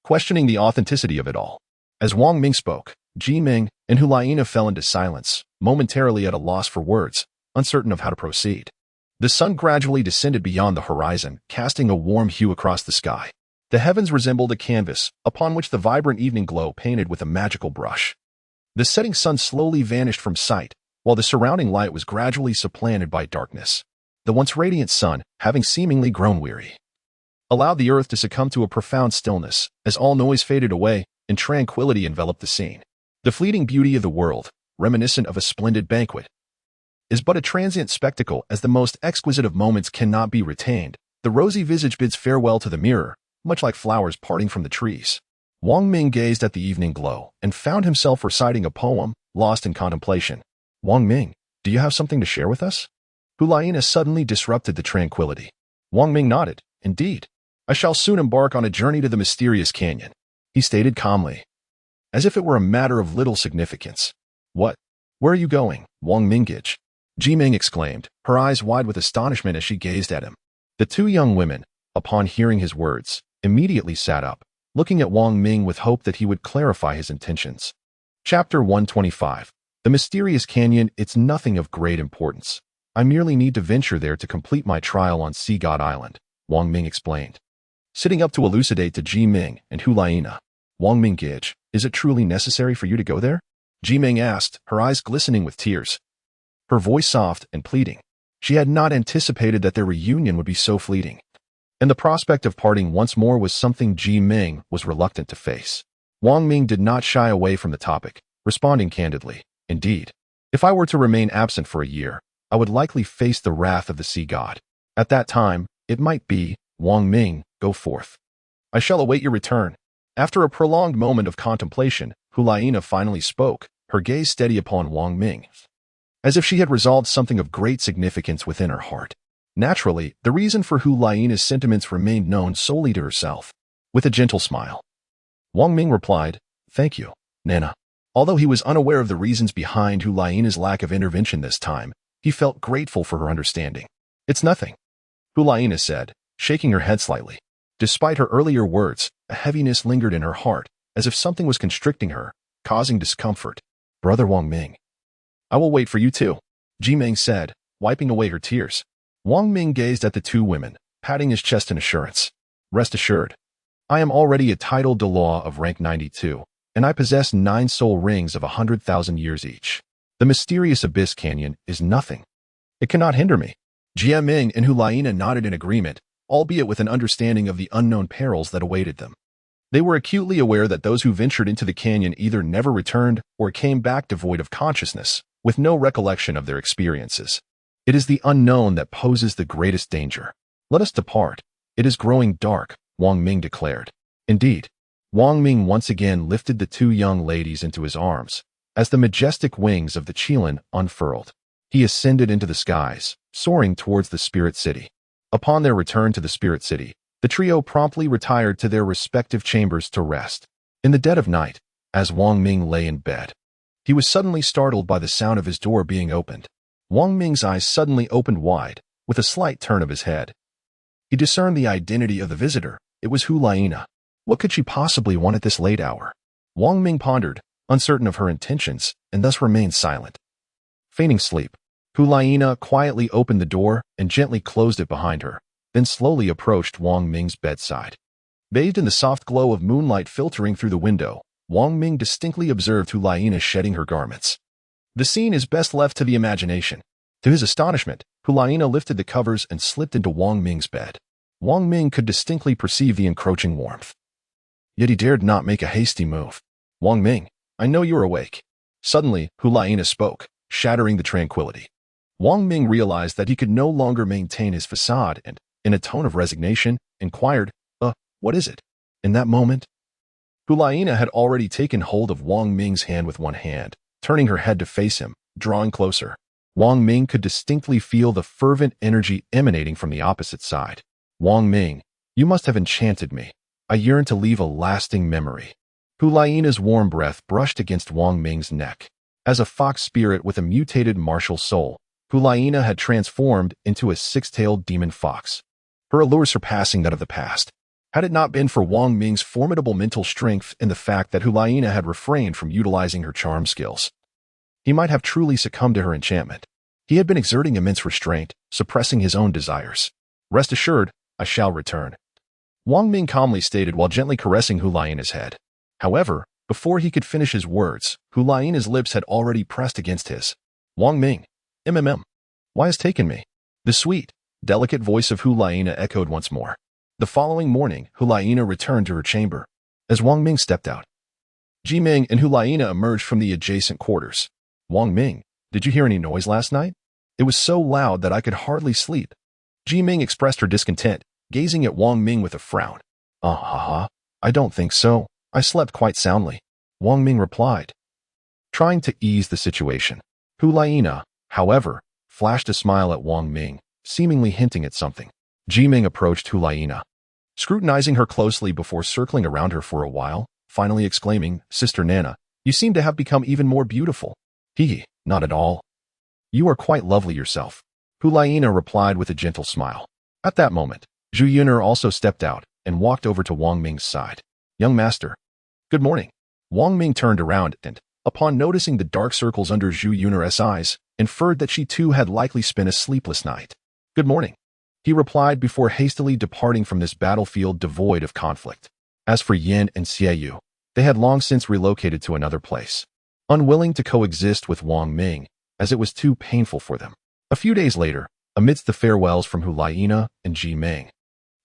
questioning the authenticity of it all. As Wang Ming spoke, Ji Meng and Hulaina fell into silence, momentarily at a loss for words, uncertain of how to proceed. The sun gradually descended beyond the horizon, casting a warm hue across the sky. The heavens resembled a canvas, upon which the vibrant evening glow painted with a magical brush. The setting sun slowly vanished from sight, while the surrounding light was gradually supplanted by darkness. The once radiant sun, having seemingly grown weary, allowed the earth to succumb to a profound stillness, as all noise faded away and tranquility enveloped the scene. The fleeting beauty of the world, reminiscent of a splendid banquet, is but a transient spectacle, as the most exquisite of moments cannot be retained. The rosy visage bids farewell to the mirror, much like flowers parting from the trees. Wang Ming gazed at the evening glow and found himself reciting a poem, lost in contemplation. Wang Ming, do you have something to share with us? Hulaina suddenly disrupted the tranquility. Wang Ming nodded. Indeed. I shall soon embark on a journey to the mysterious canyon, he stated calmly, as if it were a matter of little significance. What? Where are you going, Wang Mingage? Ji Meng exclaimed, her eyes wide with astonishment as she gazed at him. The two young women, upon hearing his words, immediately sat up, looking at Wang Ming with hope that he would clarify his intentions. Chapter 125. The mysterious canyon. It's nothing of great importance. I merely need to venture there to complete my trial on Sea God Island, Wang Ming explained, sitting up to elucidate to Ji Meng and Hulaina. Wang Mingage, is it truly necessary for you to go there? Ji Meng asked, her eyes glistening with tears, her voice soft and pleading. She had not anticipated that their reunion would be so fleeting. and the prospect of parting once more was something Ji Meng was reluctant to face. Wang Ming did not shy away from the topic, responding candidly, "Indeed, if I were to remain absent for a year, I would likely face the wrath of the sea god. At that time, it might be, Wang Ming, go forth. I shall await your return." After a prolonged moment of contemplation, Hulaina finally spoke, her gaze steady upon Wang Ming, as if she had resolved something of great significance within her heart. Naturally, the reason for Hulaina's sentiments remained known solely to herself. With a gentle smile, Wang Ming replied, "Thank you, Nana." Although he was unaware of the reasons behind Hulaina's lack of intervention this time, he felt grateful for her understanding. "It's nothing," Hulaina said, shaking her head slightly. Despite her earlier words, a heaviness lingered in her heart, as if something was constricting her, causing discomfort. "Brother Wang Ming, I will wait for you too," Ji Meng said, wiping away her tears. Wang Ming gazed at the two women, patting his chest in assurance. "Rest assured, I am already a titled Douluo of rank 92, and I possess 9 soul rings of 100,000 years each. The mysterious Abyss Canyon is nothing. It cannot hinder me." Ji Meng and Hulaina nodded in agreement, albeit with an understanding of the unknown perils that awaited them. They were acutely aware that those who ventured into the canyon either never returned or came back devoid of consciousness, with no recollection of their experiences. It is the unknown that poses the greatest danger. "Let us depart. It is growing dark," Wang Ming declared. Indeed, Wang Ming once again lifted the two young ladies into his arms. As the majestic wings of the Qilin unfurled, he ascended into the skies, soaring towards the Spirit City. Upon their return to the Spirit City, the trio promptly retired to their respective chambers to rest. In the dead of night, as Wang Ming lay in bed, he was suddenly startled by the sound of his door being opened. Wang Ming's eyes suddenly opened wide, with a slight turn of his head. He discerned the identity of the visitor. It was Hulaina. What could she possibly want at this late hour? Wang Ming pondered, uncertain of her intentions, and thus remained silent. Feigning sleep, Hulaina quietly opened the door and gently closed it behind her, then slowly approached Wang Ming's bedside. Bathed in the soft glow of moonlight filtering through the window, Wang Ming distinctly observed Hulaina shedding her garments. The scene is best left to the imagination. To his astonishment, Hulaina lifted the covers and slipped into Wang Ming's bed. Wang Ming could distinctly perceive the encroaching warmth. Yet he dared not make a hasty move. "Wang Ming, I know you are awake." Suddenly, Hulaina spoke, shattering the tranquility. Wang Ming realized that he could no longer maintain his facade and, in a tone of resignation, inquired, what is it?" In that moment, Hulaina had already taken hold of Wang Ming's hand with one hand, turning her head to face him, drawing closer. Wang Ming could distinctly feel the fervent energy emanating from the opposite side. "Wang Ming, you must have enchanted me. I yearn to leave a lasting memory." Hulaina's warm breath brushed against Wang Ming's neck. As a fox spirit with a mutated martial soul, Hulaina had transformed into a six-tailed demon fox, her allure surpassing that of the past. Had it not been for Wang Ming's formidable mental strength and the fact that Hulaina had refrained from utilizing her charm skills, he might have truly succumbed to her enchantment. He had been exerting immense restraint, suppressing his own desires. "Rest assured, I shall return," Wang Ming calmly stated while gently caressing Hulaina's head. However, before he could finish his words, Hulaina's lips had already pressed against his. "Wang Ming, why has taken me?" The sweet, delicate voice of Hulaina echoed once more. The following morning, Hulaina returned to her chamber. As Wang Ming stepped out, Ji Meng and Hulaina emerged from the adjacent quarters. "Wang Ming, did you hear any noise last night? It was so loud that I could hardly sleep." Ji Meng expressed her discontent, gazing at Wang Ming with a frown. I don't think so. I slept quite soundly," Wang Ming replied, trying to ease the situation. Hulaina, however, flashed a smile at Wang Ming, seemingly hinting at something. Ji Meng approached Hulaina, scrutinizing her closely before circling around her for a while, finally exclaiming, "Sister Nana, you seem to have become even more beautiful." Not at all. You are quite lovely yourself," Hulaina replied with a gentle smile. At that moment, Zhu Yuner also stepped out and walked over to Wang Ming's side. "Young master." "Good morning." Wang Ming turned around and, upon noticing the dark circles under Zhu Yuner's eyes, inferred that she too had likely spent a sleepless night. "Good morning," he replied before hastily departing from this battlefield devoid of conflict. As for Yin and Xiaoyu, they had long since relocated to another place, unwilling to coexist with Wang Ming, as it was too painful for them. A few days later, amidst the farewells from Hulaina and Ji Meng,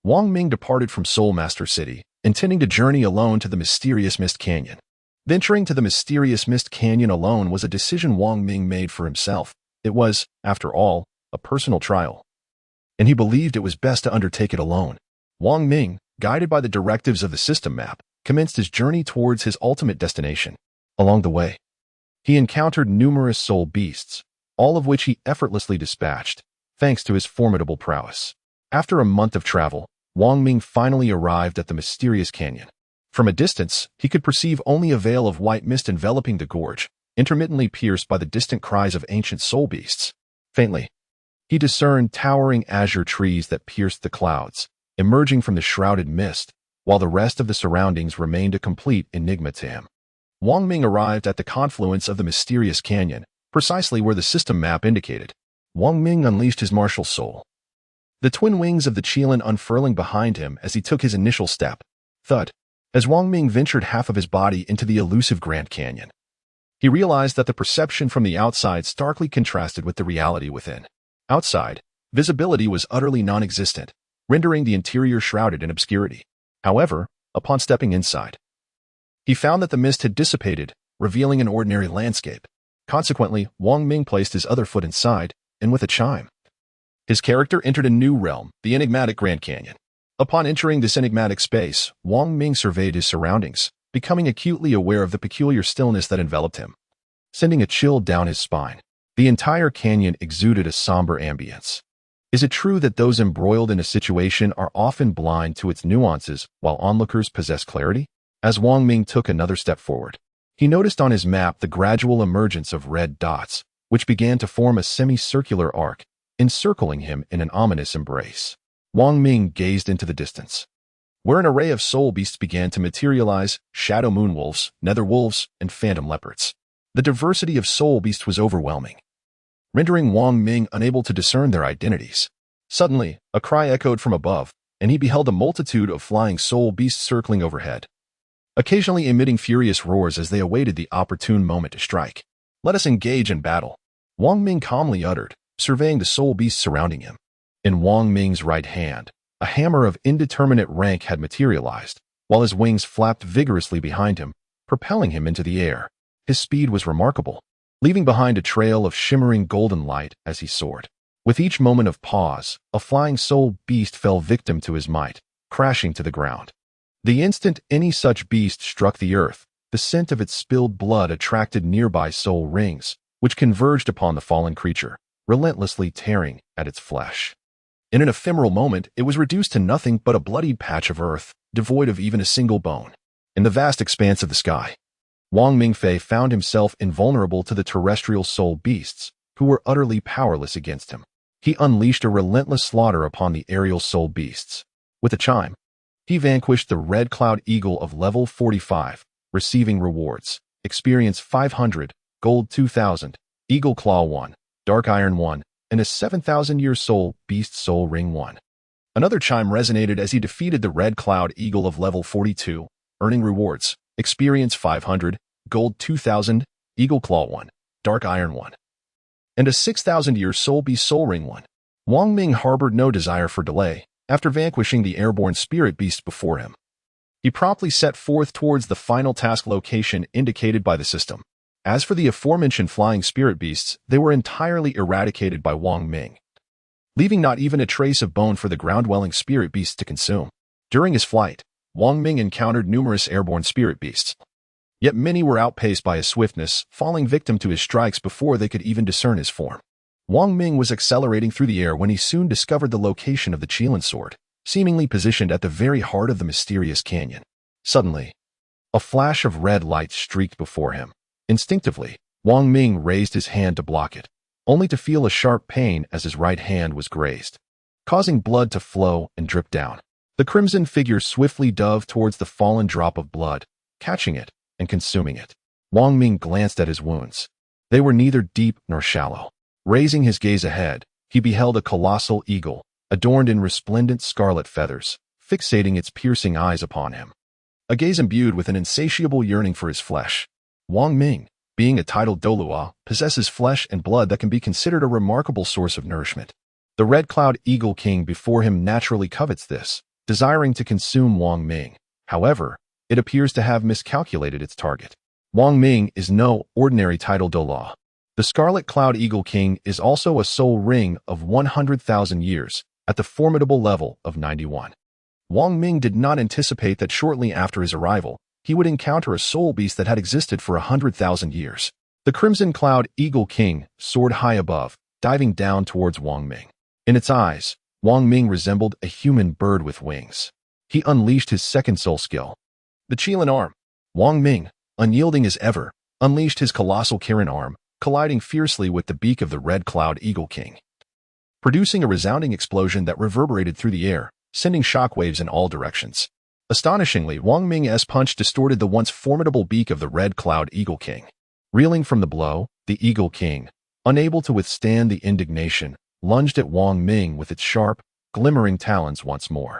Wang Ming departed from Soul Master City, intending to journey alone to the mysterious Mist Canyon. Venturing to the mysterious Mist Canyon alone was a decision Wang Ming made for himself. It was, after all, a personal trial, and he believed it was best to undertake it alone. Wang Ming, guided by the directives of the system map, commenced his journey towards his ultimate destination. Along the way, he encountered numerous soul beasts, all of which he effortlessly dispatched, thanks to his formidable prowess. After a month of travel, Wang Ming finally arrived at the mysterious canyon. From a distance, he could perceive only a veil of white mist enveloping the gorge, intermittently pierced by the distant cries of ancient soul beasts. Faintly, he discerned towering azure trees that pierced the clouds, emerging from the shrouded mist, while the rest of the surroundings remained a complete enigma to him. Wang Ming arrived at the confluence of the mysterious canyon, precisely where the system map indicated. Wang Ming unleashed his martial soul, the twin wings of the Qilin unfurling behind him as he took his initial step. Thud. As Wang Ming ventured half of his body into the elusive Grand Canyon, he realized that the perception from the outside starkly contrasted with the reality within. Outside, visibility was utterly non-existent, rendering the interior shrouded in obscurity. However, upon stepping inside, he found that the mist had dissipated, revealing an ordinary landscape. Consequently, Wang Ming placed his other foot inside, and with a chime, his character entered a new realm, the enigmatic Grand Canyon. Upon entering this enigmatic space, Wang Ming surveyed his surroundings, becoming acutely aware of the peculiar stillness that enveloped him, sending a chill down his spine. The entire canyon exuded a somber ambience. Is it true that those embroiled in a situation are often blind to its nuances while onlookers possess clarity? As Wang Ming took another step forward, he noticed on his map the gradual emergence of red dots, which began to form a semicircular arc, encircling him in an ominous embrace. Wang Ming gazed into the distance, where an array of soul beasts began to materialize: shadow moonwolves, nether wolves, and phantom leopards. The diversity of soul beasts was overwhelming, rendering Wang Ming unable to discern their identities. Suddenly, a cry echoed from above, and he beheld a multitude of flying soul beasts circling overhead, occasionally emitting furious roars as they awaited the opportune moment to strike. "Let us engage in battle," Wang Ming calmly uttered, surveying the soul beasts surrounding him. In Wang Ming's right hand, a hammer of indeterminate rank had materialized, while his wings flapped vigorously behind him, propelling him into the air. His speed was remarkable, leaving behind a trail of shimmering golden light as he soared. With each moment of pause, a flying soul beast fell victim to his might, crashing to the ground. The instant any such beast struck the earth, the scent of its spilled blood attracted nearby soul rings, which converged upon the fallen creature, relentlessly tearing at its flesh. In an ephemeral moment, it was reduced to nothing but a bloodied patch of earth, devoid of even a single bone. In the vast expanse of the sky, Wang Mingfei found himself invulnerable to the terrestrial soul beasts, who were utterly powerless against him. He unleashed a relentless slaughter upon the aerial soul beasts. With a chime, he vanquished the red cloud eagle of level 45, receiving rewards: experience 500, gold 2000, eagle claw 1, dark iron 1, and a 7,000-year soul beast soul ring 1. Another chime resonated as he defeated the red cloud eagle of level 42, earning rewards: experience 500, gold 2000, eagle claw 1, dark iron 1, and a 6,000-year soul beast soul ring 1. Wang Ming harbored no desire for delay. After vanquishing the airborne spirit beast before him, he promptly set forth towards the final task location indicated by the system. As for the aforementioned flying spirit beasts, they were entirely eradicated by Wang Ming, leaving not even a trace of bone for the ground-dwelling spirit beasts to consume. During his flight, Wang Ming encountered numerous airborne spirit beasts, yet many were outpaced by his swiftness, falling victim to his strikes before they could even discern his form. Wang Ming was accelerating through the air when he soon discovered the location of the Qilin sword, seemingly positioned at the very heart of the mysterious canyon. Suddenly, a flash of red light streaked before him. Instinctively, Wang Ming raised his hand to block it, only to feel a sharp pain as his right hand was grazed, causing blood to flow and drip down. The crimson figure swiftly dove towards the fallen drop of blood, catching it and consuming it. Wang Ming glanced at his wounds. They were neither deep nor shallow. Raising his gaze ahead, he beheld a colossal eagle, adorned in resplendent scarlet feathers, fixating its piercing eyes upon him. A gaze imbued with an insatiable yearning for his flesh. Wang Ming, being a titled Douluo, possesses flesh and blood that can be considered a remarkable source of nourishment. The Red Cloud Eagle King before him naturally covets this, desiring to consume Wang Ming. However, it appears to have miscalculated its target. Wang Ming is no ordinary tidal Douluo. The Scarlet Cloud Eagle King is also a soul ring of 100,000 years, at the formidable level of 91. Wang Ming did not anticipate that shortly after his arrival, he would encounter a soul beast that had existed for 100,000 years. The Crimson Cloud Eagle King soared high above, diving down towards Wang Ming. In its eyes, Wang Ming resembled a human bird with wings. He unleashed his second soul skill, the Qilin arm. Wang Ming, unyielding as ever, unleashed his colossal Kirin arm, colliding fiercely with the beak of the Red Cloud Eagle King, producing a resounding explosion that reverberated through the air, sending shockwaves in all directions. Astonishingly, Wang Ming's punch distorted the once formidable beak of the Red Cloud Eagle King. Reeling from the blow, the Eagle King, unable to withstand the indignation, lunged at Wang Ming with its sharp, glimmering talons once more.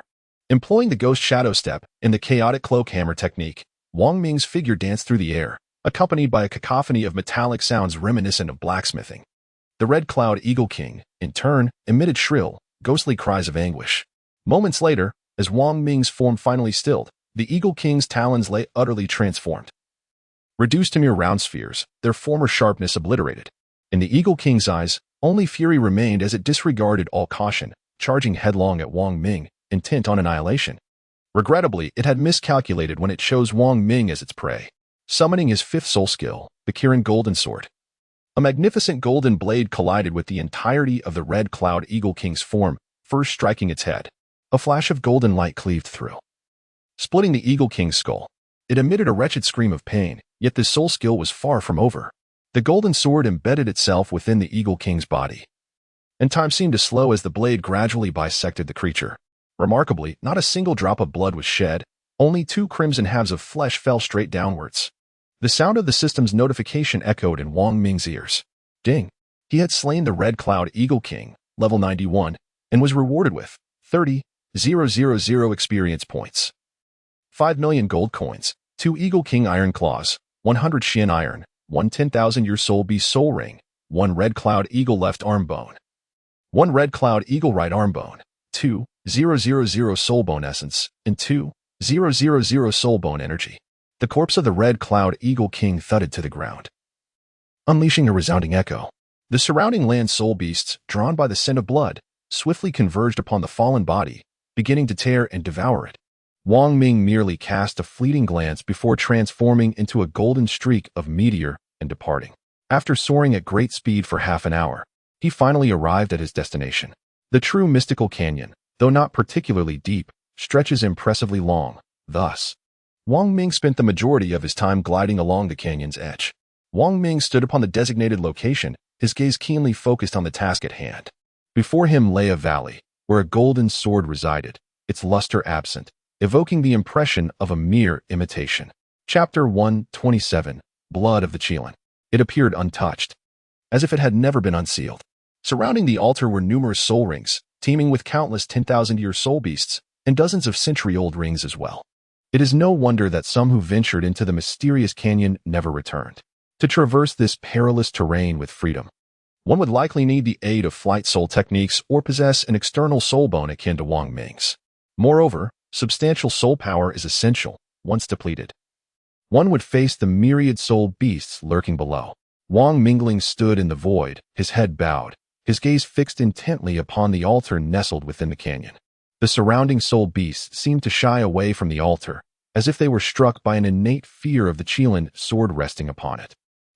Employing the Ghost Shadow Step in the chaotic cloak hammer technique, Wang Ming's figure danced through the air, accompanied by a cacophony of metallic sounds reminiscent of blacksmithing. The Red Cloud Eagle King, in turn, emitted shrill, ghostly cries of anguish. Moments later, as Wang Ming's form finally stilled, the Eagle King's talons lay utterly transformed. Reduced to mere round spheres, their former sharpness obliterated. In the Eagle King's eyes, only fury remained as it disregarded all caution, charging headlong at Wang Ming, intent on annihilation. Regrettably, it had miscalculated when it chose Wang Ming as its prey. Summoning his fifth soul skill, the Kirin Golden Sword. A magnificent golden blade collided with the entirety of the Red Cloud Eagle King's form, first striking its head. A flash of golden light cleaved through, splitting the Eagle King's skull. It emitted a wretched scream of pain, yet this soul skill was far from over. The golden sword embedded itself within the Eagle King's body, and time seemed to slow as the blade gradually bisected the creature. Remarkably, not a single drop of blood was shed, only 2 crimson halves of flesh fell straight downwards. The sound of the system's notification echoed in Wang Ming's ears. Ding! He had slain the Red Cloud Eagle King, level 91, and was rewarded with 30,000 experience points, 5 million gold coins, 2 Eagle King Iron Claws, 100 Xian Iron, 1 10,000-year Soul Beast Soul Ring, 1 Red Cloud Eagle Left Arm Bone, 1 Red Cloud Eagle Right Arm Bone, 2,000 Soul Bone Essence, and 2,000 Soul Bone Energy. The corpse of the Red Cloud Eagle King thudded to the ground, unleashing a resounding echo. The surrounding land soul beasts, drawn by the scent of blood, swiftly converged upon the fallen body, beginning to tear and devour it. Wang Ming merely cast a fleeting glance before transforming into a golden streak of meteor and departing. After soaring at great speed for half an hour, he finally arrived at his destination. The true mystical canyon, though not particularly deep, stretches impressively long. Thus, Wang Ming spent the majority of his time gliding along the canyon's edge. Wang Ming stood upon the designated location, his gaze keenly focused on the task at hand. Before him lay a valley, where a golden sword resided, its luster absent, evoking the impression of a mere imitation. Chapter 127, Blood of the Qilin. It appeared untouched, as if it had never been unsealed. Surrounding the altar were numerous soul rings, teeming with countless 10,000-year soul beasts, and dozens of century-old rings as well. It is no wonder that some who ventured into the mysterious canyon never returned. To traverse this perilous terrain with freedom, one would likely need the aid of flight soul techniques or possess an external soul bone akin to Wang Ming's. Moreover, substantial soul power is essential, once depleted. One would face the myriad soul beasts lurking below. Wang Ming stood in the void, his head bowed, his gaze fixed intently upon the altar nestled within the canyon. The surrounding soul beasts seemed to shy away from the altar, as if they were struck by an innate fear of the Qilin sword resting upon it.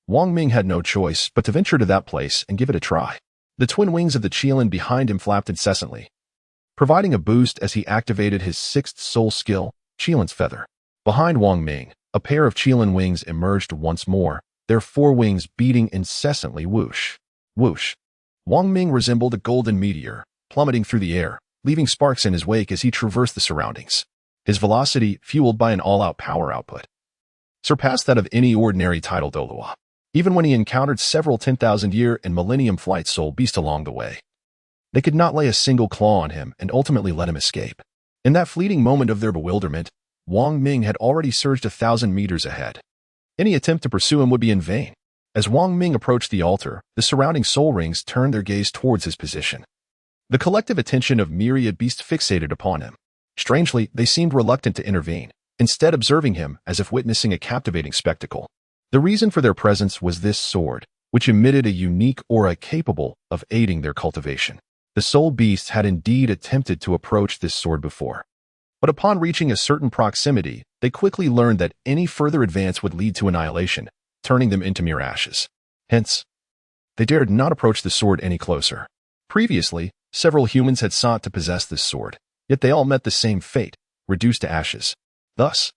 Wang Ming had no choice but to venture to that place and give it a try. The twin wings of the Qilin behind him flapped incessantly, providing a boost as he activated his sixth soul skill, Qilin's Feather. Behind Wang Ming, a pair of Qilin wings emerged once more, their 4 wings beating incessantly. Whoosh, whoosh. Wang Ming resembled a golden meteor, plummeting through the air, leaving sparks in his wake as he traversed the surroundings. His velocity, fueled by an all-out power output, surpassed that of any ordinary tidal Douluo, even when he encountered several 10,000-year and millennium flight soul beasts along the way. They could not lay a single claw on him and ultimately let him escape. In that fleeting moment of their bewilderment, Wang Ming had already surged 1,000 meters ahead. Any attempt to pursue him would be in vain. As Wang Ming approached the altar, the surrounding soul rings turned their gaze towards his position. The collective attention of myriad beasts fixated upon him. Strangely, they seemed reluctant to intervene, instead observing him as if witnessing a captivating spectacle. The reason for their presence was this sword, which emitted a unique aura capable of aiding their cultivation. The soul beasts had indeed attempted to approach this sword before, but upon reaching a certain proximity, they quickly learned that any further advance would lead to annihilation, turning them into mere ashes. Hence, they dared not approach the sword any closer. Previously, several humans had sought to possess this sword, yet they all met the same fate, reduced to ashes. Thus,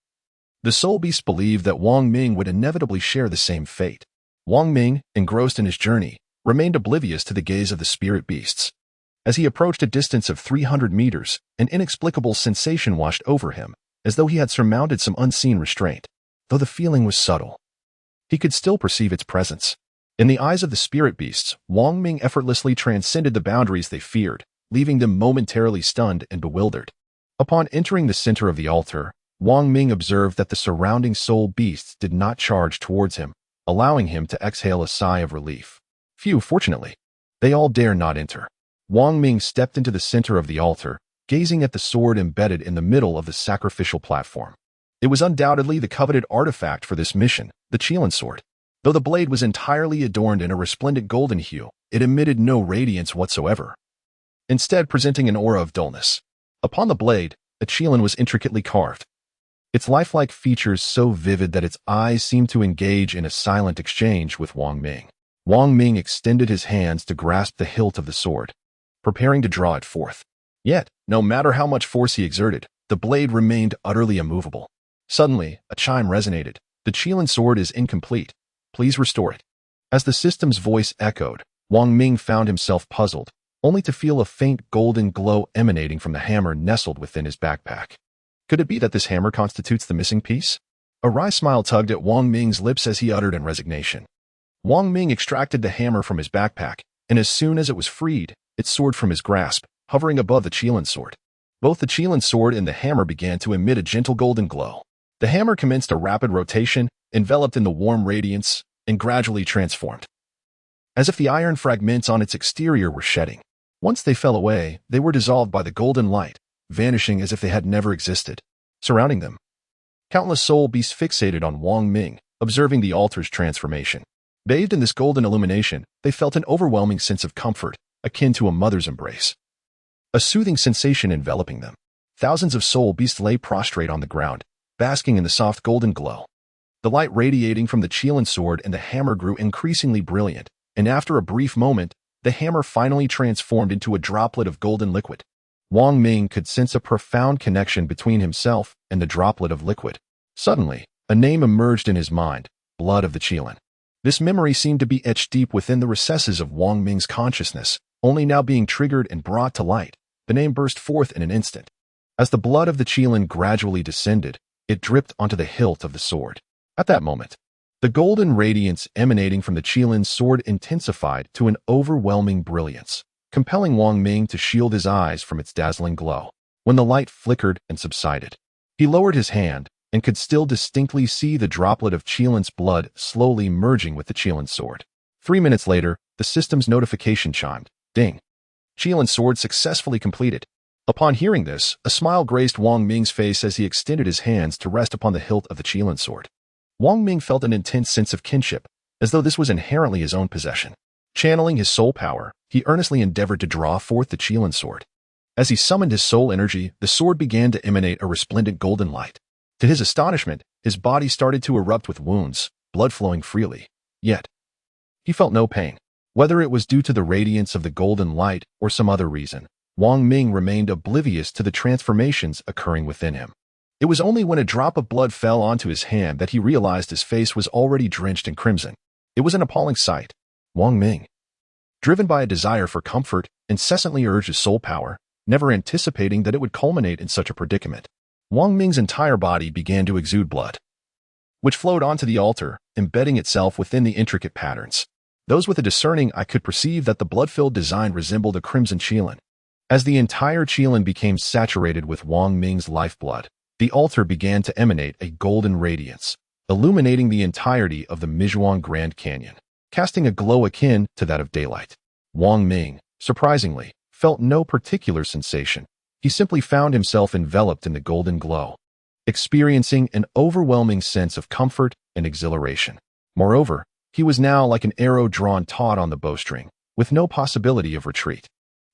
the soul beasts believed that Wang Ming would inevitably share the same fate. Wang Ming, engrossed in his journey, remained oblivious to the gaze of the spirit beasts. As he approached a distance of 300 meters, an inexplicable sensation washed over him, as though he had surmounted some unseen restraint. Though the feeling was subtle, he could still perceive its presence. In the eyes of the spirit beasts, Wang Ming effortlessly transcended the boundaries they feared, leaving them momentarily stunned and bewildered. Upon entering the center of the altar, Wang Ming observed that the surrounding soul beasts did not charge towards him, allowing him to exhale a sigh of relief. Few, fortunately. They all dare not enter. Wang Ming stepped into the center of the altar, gazing at the sword embedded in the middle of the sacrificial platform. It was undoubtedly the coveted artifact for this mission, the Qilin sword. Though the blade was entirely adorned in a resplendent golden hue, it emitted no radiance whatsoever, instead presenting an aura of dullness. Upon the blade, a Qilin was intricately carved, its lifelike features so vivid that its eyes seemed to engage in a silent exchange with Wang Ming. Wang Ming extended his hands to grasp the hilt of the sword, preparing to draw it forth. Yet, no matter how much force he exerted, the blade remained utterly immovable. Suddenly, a chime resonated. The Qilin sword is incomplete. Please restore it. As the system's voice echoed, Wang Ming found himself puzzled, only to feel a faint golden glow emanating from the hammer nestled within his backpack. Could it be that this hammer constitutes the missing piece? A wry smile tugged at Wang Ming's lips as he uttered in resignation. Wang Ming extracted the hammer from his backpack, and as soon as it was freed, it soared from his grasp, hovering above the Qilin sword. Both the Qilin sword and the hammer began to emit a gentle golden glow. The hammer commenced a rapid rotation, enveloped in the warm radiance, and gradually transformed, as if the iron fragments on its exterior were shedding. Once they fell away, they were dissolved by the golden light, vanishing as if they had never existed. Surrounding them, countless soul beasts fixated on Wang Ming, observing the altar's transformation. Bathed in this golden illumination, they felt an overwhelming sense of comfort, akin to a mother's embrace. A soothing sensation enveloping them. Thousands of soul beasts lay prostrate on the ground, basking in the soft golden glow. The light radiating from the Qilin sword and the hammer grew increasingly brilliant, and after a brief moment, the hammer finally transformed into a droplet of golden liquid. Wang Ming could sense a profound connection between himself and the droplet of liquid. Suddenly, a name emerged in his mind, Blood of the Qilin. This memory seemed to be etched deep within the recesses of Wang Ming's consciousness, only now being triggered and brought to light. The name burst forth in an instant. As the blood of the Qilin gradually descended, it dripped onto the hilt of the sword. At that moment, the golden radiance emanating from the Qilin's sword intensified to an overwhelming brilliance, compelling Wang Ming to shield his eyes from its dazzling glow. When the light flickered and subsided, he lowered his hand and could still distinctly see the droplet of Qilin's blood slowly merging with the Qilin sword. 3 minutes later, the system's notification chimed. Ding. Qilin's sword successfully completed. Upon hearing this, a smile graced Wang Ming's face as he extended his hands to rest upon the hilt of the Qilin sword. Wang Ming felt an intense sense of kinship, as though this was inherently his own possession. Channeling his soul power, he earnestly endeavored to draw forth the Qilin sword. As he summoned his soul energy, the sword began to emanate a resplendent golden light. To his astonishment, his body started to erupt with wounds, blood flowing freely. Yet, he felt no pain. Whether it was due to the radiance of the golden light or some other reason, Wang Ming remained oblivious to the transformations occurring within him. It was only when a drop of blood fell onto his hand that he realized his face was already drenched in crimson. It was an appalling sight. Wang Ming, driven by a desire for comfort, incessantly urged his soul power, never anticipating that it would culminate in such a predicament. Wang Ming's entire body began to exude blood, which flowed onto the altar, embedding itself within the intricate patterns. Those with a discerning eye could perceive that the blood-filled design resembled a crimson Qilin. As the entire Qilin became saturated with Wang Ming's lifeblood, the altar began to emanate a golden radiance, illuminating the entirety of the Mijuan Grand Canyon, casting a glow akin to that of daylight. Wang Ming, surprisingly, felt no particular sensation. He simply found himself enveloped in the golden glow, experiencing an overwhelming sense of comfort and exhilaration. Moreover, he was now like an arrow drawn taut on the bowstring, with no possibility of retreat.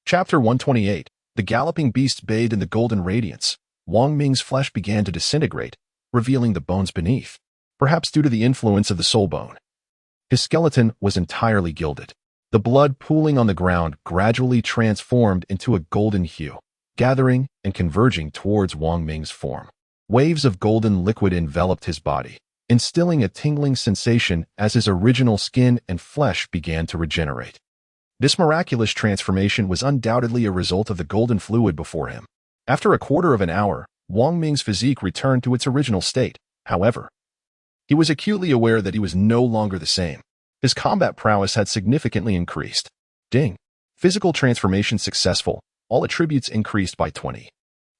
Chapter 128. The galloping beast bathed in the golden radiance. Wang Ming's flesh began to disintegrate, revealing the bones beneath, perhaps due to the influence of the soul bone. His skeleton was entirely gilded. The blood pooling on the ground gradually transformed into a golden hue, gathering and converging towards Wang Ming's form. Waves of golden liquid enveloped his body, instilling a tingling sensation as his original skin and flesh began to regenerate. This miraculous transformation was undoubtedly a result of the golden fluid before him. After a quarter of an hour, Wang Ming's physique returned to its original state. However, he was acutely aware that he was no longer the same. His combat prowess had significantly increased. Ding. Physical transformation successful. All attributes increased by 20.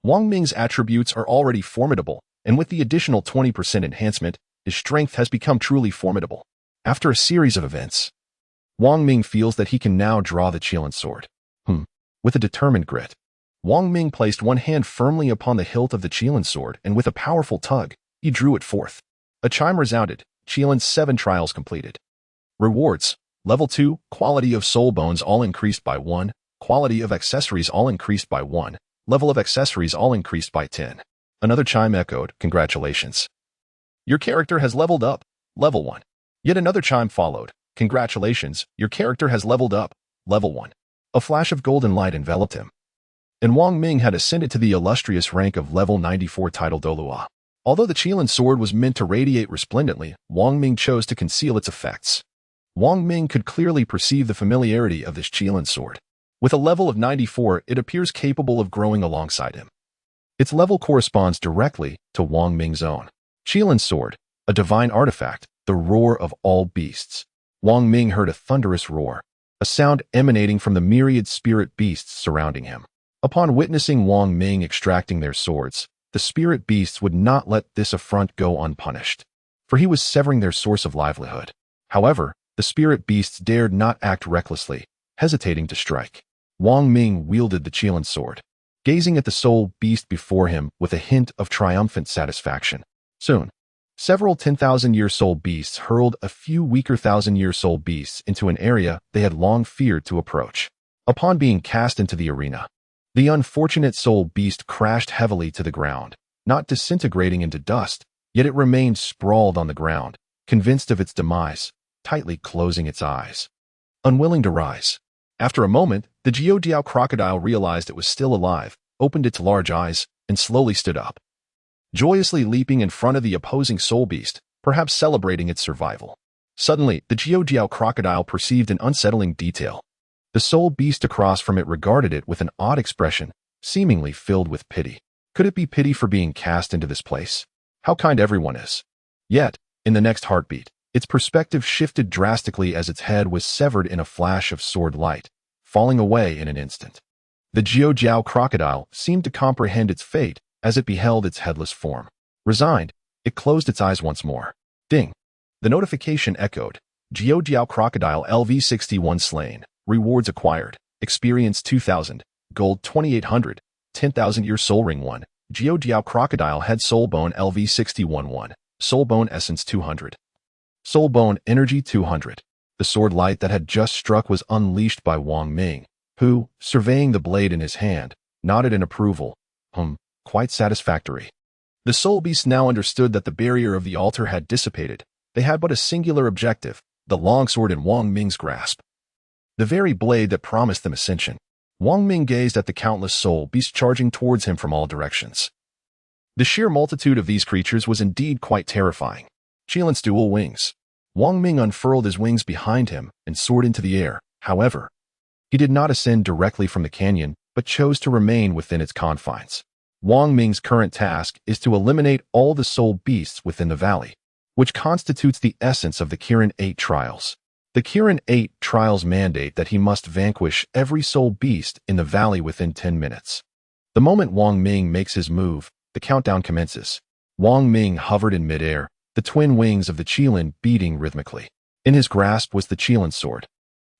Wang Ming's attributes are already formidable, and with the additional 20% enhancement, his strength has become truly formidable. After a series of events, Wang Ming feels that he can now draw the Qilin sword. With a determined grit, Wang Ming placed one hand firmly upon the hilt of the Qilin sword, and with a powerful tug, he drew it forth. A chime resounded. Qilin's 7 trials completed. Rewards. Level 2, quality of soul bones all increased by 1, quality of accessories all increased by 1, level of accessories all increased by 10. Another chime echoed, congratulations. Your character has leveled up, level 1. Yet another chime followed, congratulations, your character has leveled up, level 1. A flash of golden light enveloped him, and Wang Ming had ascended to the illustrious rank of level 94 title Douluo. Although the Qilin sword was meant to radiate resplendently, Wang Ming chose to conceal its effects. Wang Ming could clearly perceive the familiarity of this Qilin sword. With a level of 94, it appears capable of growing alongside him. Its level corresponds directly to Wang Ming's own. Qilin sword, a divine artifact, the roar of all beasts. Wang Ming heard a thunderous roar, a sound emanating from the myriad spirit beasts surrounding him. Upon witnessing Wang Ming extracting their swords, the spirit beasts would not let this affront go unpunished, for he was severing their source of livelihood. However, the spirit beasts dared not act recklessly, hesitating to strike. Wang Ming wielded the Qilin sword, gazing at the soul beast before him with a hint of triumphant satisfaction. Soon, several 10,000-year soul beasts hurled a few weaker 1,000-year soul beasts into an area they had long feared to approach. Upon being cast into the arena, the unfortunate soul beast crashed heavily to the ground, not disintegrating into dust, yet it remained sprawled on the ground, convinced of its demise, tightly closing its eyes, unwilling to rise. After a moment, the Jiao crocodile realized it was still alive, opened its large eyes, and slowly stood up, joyously leaping in front of the opposing soul beast, perhaps celebrating its survival. Suddenly, the Jiao crocodile perceived an unsettling detail. The soul beast across from it regarded it with an odd expression, seemingly filled with pity. Could it be pity for being cast into this place? How kind everyone is. Yet, in the next heartbeat, its perspective shifted drastically as its head was severed in a flash of sword light, falling away in an instant. The Jiao crocodile seemed to comprehend its fate as it beheld its headless form. Resigned, it closed its eyes once more. Ding! The notification echoed. Jiao crocodile LV61 slain. Rewards acquired. Experience 2,000. Gold 2,800. 10,000-year soul ring 1. Jiao crocodile head soul bone LV61 1. Soul bone essence 200. Soul bone energy 200. The sword light that had just struck was unleashed by Wang Ming, who, surveying the blade in his hand, nodded in approval. Quite satisfactory. The soul beasts now understood that the barrier of the altar had dissipated. They had but a singular objective, the longsword in Wang Ming's grasp, the very blade that promised them ascension. Wang Ming gazed at the countless soul beasts charging towards him from all directions. The sheer multitude of these creatures was indeed quite terrifying. Qilin's dual wings. Wang Ming unfurled his wings behind him and soared into the air. However, he did not ascend directly from the canyon, but chose to remain within its confines. Wang Ming's current task is to eliminate all the soul beasts within the valley, which constitutes the essence of the Kirin 8 trials. The Kirin 8 trials mandate that he must vanquish every soul beast in the valley within 10 minutes. The moment Wang Ming makes his move, the countdown commences. Wang Ming hovered in midair, the twin wings of the Qilin beating rhythmically. In his grasp was the Qilin sword,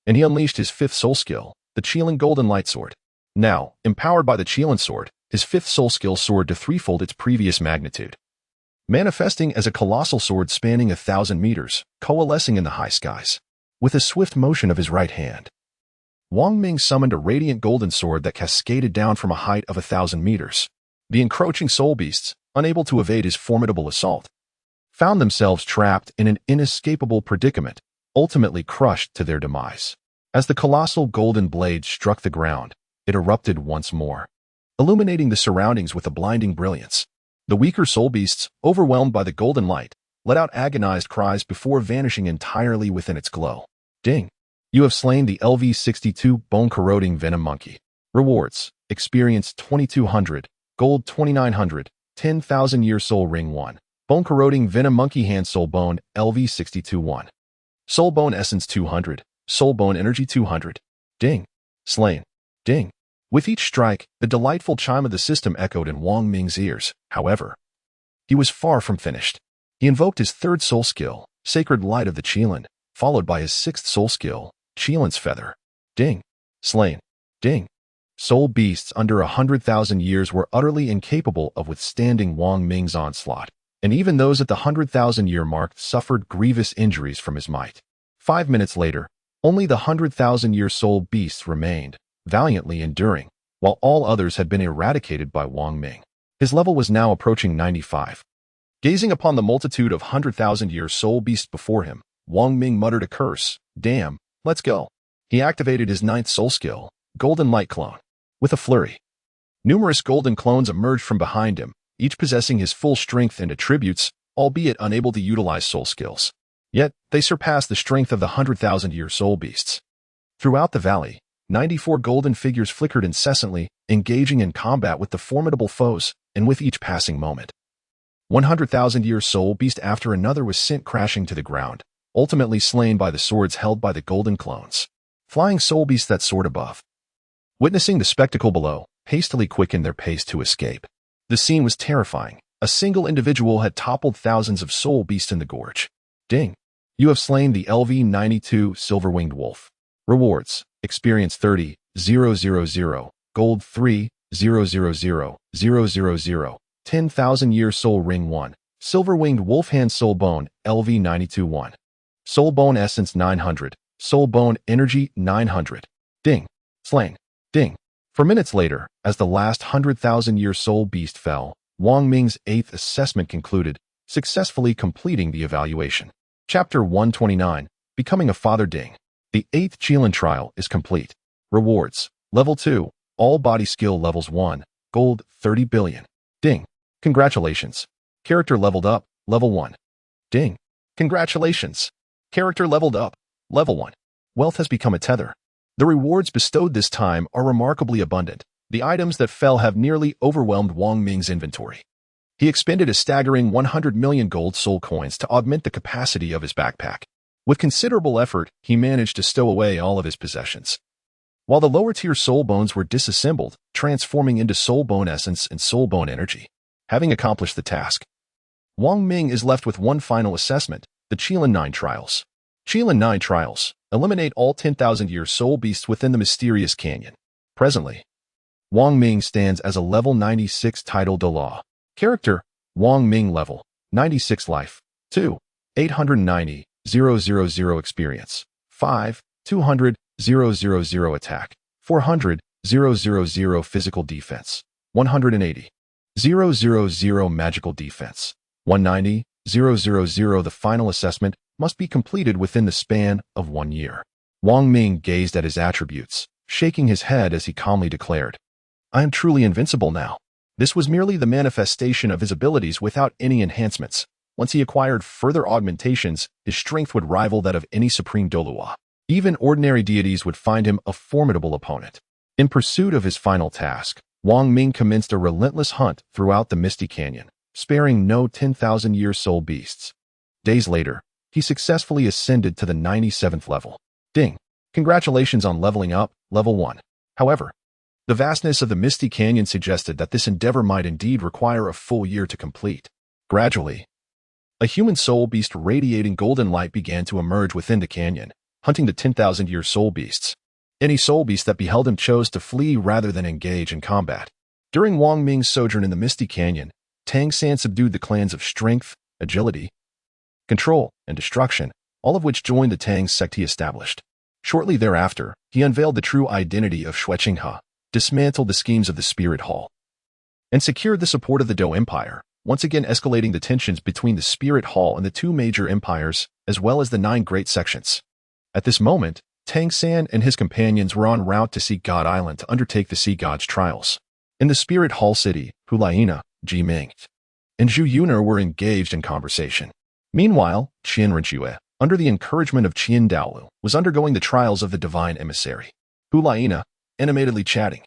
and he unleashed his 5th soul skill, the Qilin golden light sword. Now, empowered by the Qilin sword, his fifth soul skill soared to threefold its previous magnitude, manifesting as a colossal sword spanning 1,000 meters, coalescing in the high skies. With a swift motion of his right hand, Wang Ming summoned a radiant golden sword that cascaded down from a height of 1,000 meters. The encroaching soul beasts, unable to evade his formidable assault, found themselves trapped in an inescapable predicament, ultimately crushed to their demise. As the colossal golden blade struck the ground, it erupted once more, illuminating the surroundings with a blinding brilliance. The weaker soul beasts, overwhelmed by the golden light, let out agonized cries before vanishing entirely within its glow. Ding! You have slain the LV-62 bone-corroding venom monkey. Rewards: experience 2,200, gold 2,900, 10,000-year soul ring 1. Bone-corroding venom monkey hand soul bone LV-62 1. Soul bone essence 200, soul bone energy 200. Ding! Slain. Ding! With each strike, the delightful chime of the system echoed in Wang Ming's ears. However, he was far from finished. He invoked his third soul skill, Sacred Light of the Qilin, followed by his sixth soul skill, Qilin's Feather. Ding! Slain. Ding! Soul beasts under 100,000 years were utterly incapable of withstanding Wang Ming's onslaught, and even those at the 100,000-year mark suffered grievous injuries from his might. 5 minutes later, only the 100,000-year soul beasts remained, valiantly enduring, while all others had been eradicated by Wang Ming. His level was now approaching 95. Gazing upon the multitude of 100,000-year soul beasts before him, Wang Ming muttered a curse. Damn, let's go. He activated his ninth soul skill, Golden Light Clone. With a flurry, numerous golden clones emerged from behind him, each possessing his full strength and attributes, albeit unable to utilize soul skills. Yet, they surpassed the strength of the 100,000-year soul beasts. Throughout the valley, 94 golden figures flickered incessantly, engaging in combat with the formidable foes, and with each passing moment, 100,000-year soul beast after another was sent crashing to the ground, ultimately slain by the swords held by the golden clones. Flying soul beasts that soared above, witnessing the spectacle below, hastily quickened their pace to escape. The scene was terrifying. A single individual had toppled thousands of soul beasts in the gorge. Ding! You have slain the LV-92 silver-winged wolf. Rewards: experience 30, 000, gold 3, 000, 000, 10,000-year soul ring 1, silver-winged wolf hand soul bone, LV-92 1. Soul bone essence 900, soul bone energy 900. Ding! Slain. Ding! For minutes later, as the last 100,000-year soul beast fell, Wang Ming's 8th assessment concluded, successfully completing the evaluation. Chapter 129, Becoming a Father. Ding! The 8th Qilin trial is complete. Rewards: Level 2, all body skill levels 1, gold 30 billion. Ding! Congratulations. Character leveled up, level 1. Ding! Congratulations. Character leveled up, level 1. Wealth has become a tether. The rewards bestowed this time are remarkably abundant. The items that fell have nearly overwhelmed Wang Ming's inventory. He expended a staggering 100 million gold soul coins to augment the capacity of his backpack. With considerable effort, he managed to stow away all of his possessions, while the lower-tier soul bones were disassembled, transforming into soul bone essence and soul bone energy. Having accomplished the task, Wang Ming is left with one final assessment, the Qilin 9 trials. Qilin 9 trials: eliminate all 10,000-year soul beasts within the mysterious canyon. Presently, Wang Ming stands as a level 96 title Douluo. Character: Wang Ming level 96 life 2, 890, 000 experience 5, 200, 000 attack 400, 000 physical defense 180, 000 magical defense 190, 000. The final assessment must be completed within the span of 1 year. Wang Ming gazed at his attributes, shaking his head as he calmly declared, I am truly invincible now. This was merely the manifestation of his abilities without any enhancements. Once he acquired further augmentations, his strength would rival that of any supreme Douluo. Even ordinary deities would find him a formidable opponent. In pursuit of his final task, Wang Ming commenced a relentless hunt throughout the Misty Canyon, sparing no 10,000-year soul beasts. Days later, he successfully ascended to the 97th level. Ding! Congratulations on leveling up, level 1. However, the vastness of the Misty Canyon suggested that this endeavor might indeed require a full year to complete. Gradually, a human soul beast radiating golden light began to emerge within the canyon, hunting the 10,000-year soul beasts. Any soul beast that beheld him chose to flee rather than engage in combat. During Wang Ming's sojourn in the Misty Canyon, Tang San subdued the clans of Strength, Agility, Control, and Destruction, all of which joined the Tang sect he established. Shortly thereafter, he unveiled the true identity of Shueqinghe, dismantled the schemes of the Spirit Hall, and secured the support of the Dou Empire, once again escalating the tensions between the Spirit Hall and the two major empires, as well as the 9 great sections. At this moment, Tang San and his companions were en route to Sea God Island to undertake the Sea God's trials. In the Spirit Hall city, Hulaina, Ji Meng, and Zhu Yuner were engaged in conversation. Meanwhile, Qian Renxue, under the encouragement of Qian Douluo, was undergoing the trials of the divine emissary. Hulaina, animatedly chatting,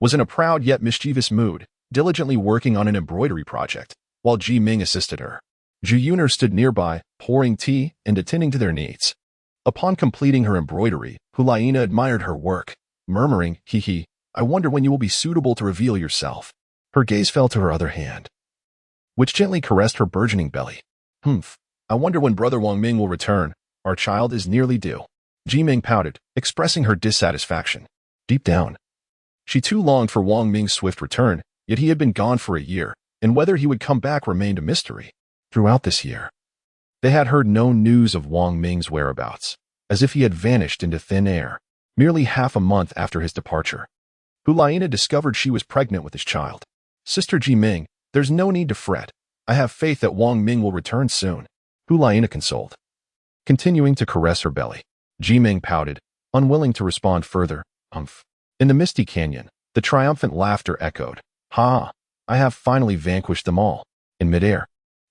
was in a proud yet mischievous mood, diligently working on an embroidery project, while Ji Meng assisted her. Zhu Yuner stood nearby, pouring tea and attending to their needs. Upon completing her embroidery, Hulaina admired her work, murmuring, "Hee hee, I wonder when you will be suitable to reveal yourself." Her gaze fell to her other hand, which gently caressed her burgeoning belly. "Humph, I wonder when brother Wang Ming will return. Our child is nearly due." Ji Meng pouted, expressing her dissatisfaction. Deep down, she too longed for Wang Ming's swift return, yet he had been gone for a year, and whether he would come back remained a mystery. Throughout this year, they had heard no news of Wang Ming's whereabouts, as if he had vanished into thin air. Merely half a month after his departure, Hulaina discovered she was pregnant with his child. "Sister Ji Meng, there's no need to fret. I have faith that Wang Ming will return soon," Hulaina consoled, continuing to caress her belly. Ji Meng pouted, unwilling to respond further. In the Misty Canyon, the triumphant laughter echoed. "Ha! I have finally vanquished them all." In midair,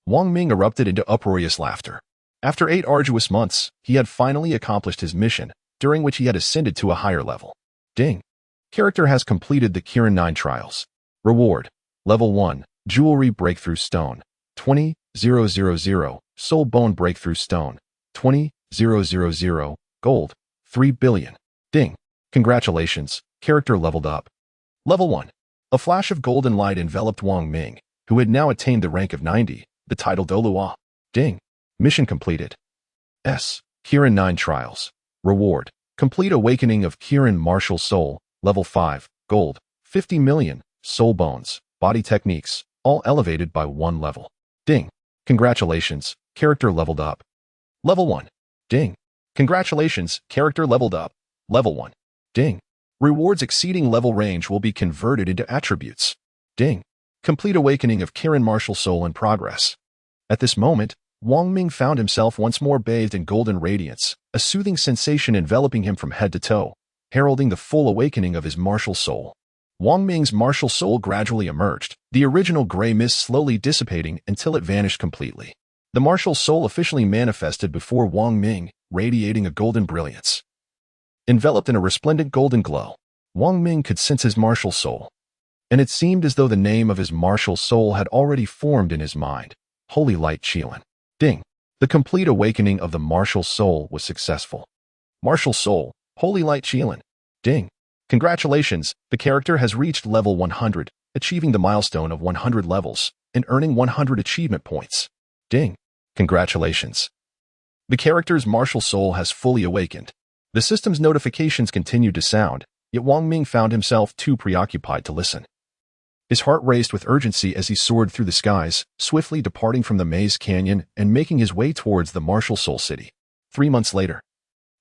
Wang Ming erupted into uproarious laughter. After 8 arduous months, he had finally accomplished his mission, during which he had ascended to a higher level. Ding! Character has completed the Kirin 9 trials. Reward: Level 1, Jewelry Breakthrough Stone, 20,000, Soul Bone Breakthrough Stone, 20,000, Gold, 3 billion. Ding! Congratulations, character leveled up. Level 1. A flash of golden light enveloped Wang Ming, who had now attained the rank of 90, the title Douluo. Ding! Mission completed. Kirin 9 Trials. Reward: Complete Awakening of Kirin Martial Soul, Level 5, Gold, 50 million, Soul Bones, Body Techniques, all elevated by 1 level. Ding! Congratulations, character leveled up. Level 1. Ding! Congratulations, character leveled up. Level 1. Ding! Rewards exceeding level range will be converted into attributes. Ding! Complete Awakening of Kirin Martial Soul in progress. At this moment, Wang Ming found himself once more bathed in golden radiance, a soothing sensation enveloping him from head to toe, heralding the full awakening of his martial soul. Wang Ming's martial soul gradually emerged, the original gray mist slowly dissipating until it vanished completely. The martial soul officially manifested before Wang Ming, radiating a golden brilliance. Enveloped in a resplendent golden glow, Wang Ming could sense his martial soul, and it seemed as though the name of his martial soul had already formed in his mind: Holy Light Qilin. Ding! The complete awakening of the martial soul was successful. Martial soul, Holy Light Qilin. Ding! Congratulations, the character has reached level 100, achieving the milestone of 100 levels, and earning 100 achievement points. Ding! Congratulations. The character's martial soul has fully awakened. The system's notifications continued to sound, yet Wang Ming found himself too preoccupied to listen. His heart raced with urgency as he soared through the skies, swiftly departing from the Maze Canyon and making his way towards the Martial Soul City. 3 months later,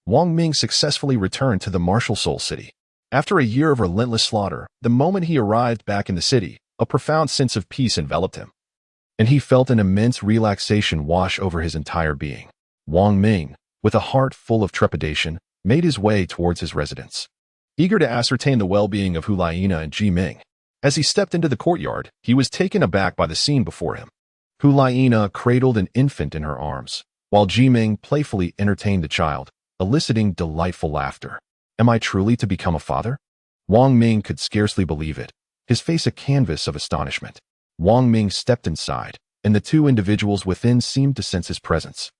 Wang Ming successfully returned to the Martial Soul City. After a year of relentless slaughter, the moment he arrived back in the city, a profound sense of peace enveloped him, and he felt an immense relaxation wash over his entire being. Wang Ming, with a heart full of trepidation, made his way towards his residence, eager to ascertain the well-being of Hulaina and Ji Meng. As he stepped into the courtyard, he was taken aback by the scene before him. Hulaina cradled an infant in her arms, while Ji Meng playfully entertained the child, eliciting delightful laughter. Am I truly to become a father? Wang Ming could scarcely believe it, his face a canvas of astonishment. Wang Ming stepped inside, and the two individuals within seemed to sense his presence,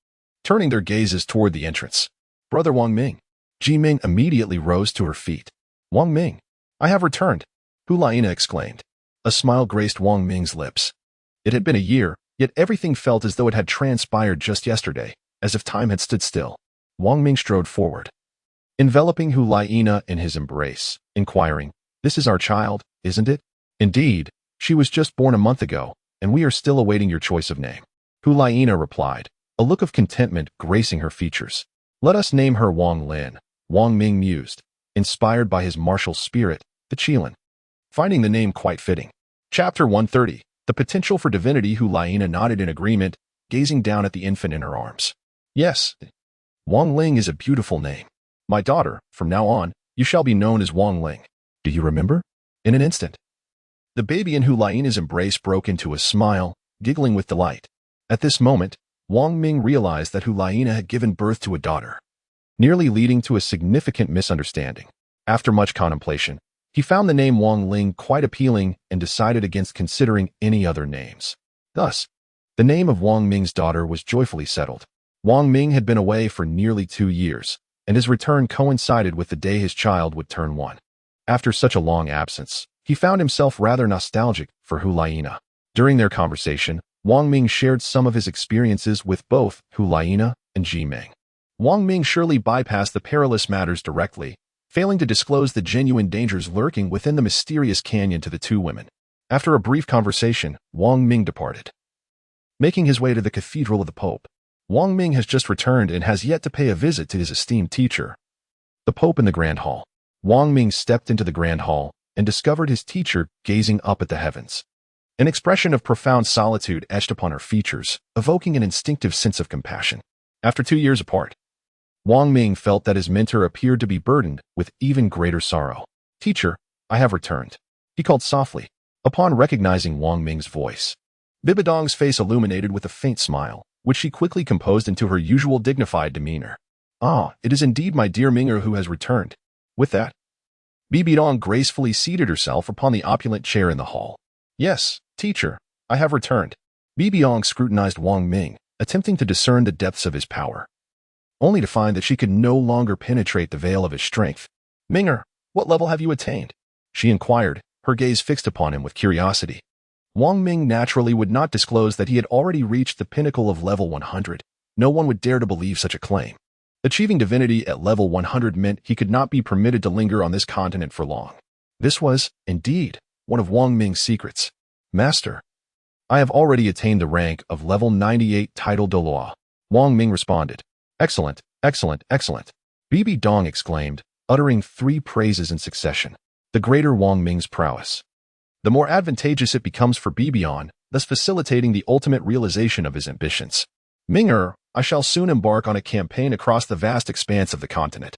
turning their gazes toward the entrance. Brother Wang Ming. Ji Meng immediately rose to her feet. Wang Ming, I have returned, Hulaina exclaimed. A smile graced Wang Ming's lips. It had been a year, yet everything felt as though it had transpired just yesterday, as if time had stood still. Wang Ming strode forward, enveloping Hulayina in his embrace, inquiring, "This is our child, isn't it?" "Indeed, she was just born a month ago, and we are still awaiting your choice of name," Hulayina replied, a look of contentment gracing her features. "Let us name her Wang Lin," Wang Ming mused, inspired by his martial spirit, the Qilin, finding the name quite fitting. Chapter 130. The potential for divinity. Hulayina nodded in agreement, gazing down at the infant in her arms. "Yes, Wang Ling is a beautiful name. My daughter, from now on, you shall be known as Wang Ling. Do you remember?" In an instant, the baby in Hulayina's embrace broke into a smile, giggling with delight. At this moment, Wang Ming realized that Hulayina had given birth to a daughter, nearly leading to a significant misunderstanding. After much contemplation, he found the name Wang Ling quite appealing and decided against considering any other names. Thus, the name of Wang Ming's daughter was joyfully settled. Wang Ming had been away for nearly 2 years, and his return coincided with the day his child would turn 1. After such a long absence, he found himself rather nostalgic for Hulayina. During their conversation, Wang Ming shared some of his experiences with both Hulayina and Ji Meng. Wang Ming surely bypassed the perilous matters directly, failing to disclose the genuine dangers lurking within the mysterious canyon to the two women. After a brief conversation, Wang Ming departed, making his way to the Cathedral of the Pope. Wang Ming has just returned and has yet to pay a visit to his esteemed teacher, the Pope, in the Grand Hall. Wang Ming stepped into the Grand Hall and discovered his teacher gazing up at the heavens. An expression of profound solitude etched upon her features, evoking an instinctive sense of compassion. After 2 years apart, Wang Ming felt that his mentor appeared to be burdened with even greater sorrow. "Teacher, I have returned," he called softly, upon recognizing Wang Ming's voice. Bibidong's face illuminated with a faint smile, which she quickly composed into her usual dignified demeanor. "Ah, it is indeed my dear Minger who has returned." With that, Bibidong gracefully seated herself upon the opulent chair in the hall. "Yes, teacher, I have returned." Bibidong scrutinized Wang Ming, attempting to discern the depths of his power, only to find that she could no longer penetrate the veil of his strength. "Minger, what level have you attained?" she inquired, her gaze fixed upon him with curiosity. Wang Ming naturally would not disclose that he had already reached the pinnacle of level 100. No one would dare to believe such a claim. Achieving divinity at level 100 meant he could not be permitted to linger on this continent for long. This was, indeed, one of Wang Ming's secrets. "Master, I have already attained the rank of level 98 title Douluo," Wang Ming responded. "Excellent, excellent, excellent," Bibidong exclaimed, uttering 3 praises in succession. The greater Wang Ming's prowess, the more advantageous it becomes for Bibidong, thus facilitating the ultimate realization of his ambitions. "Minger, I shall soon embark on a campaign across the vast expanse of the continent.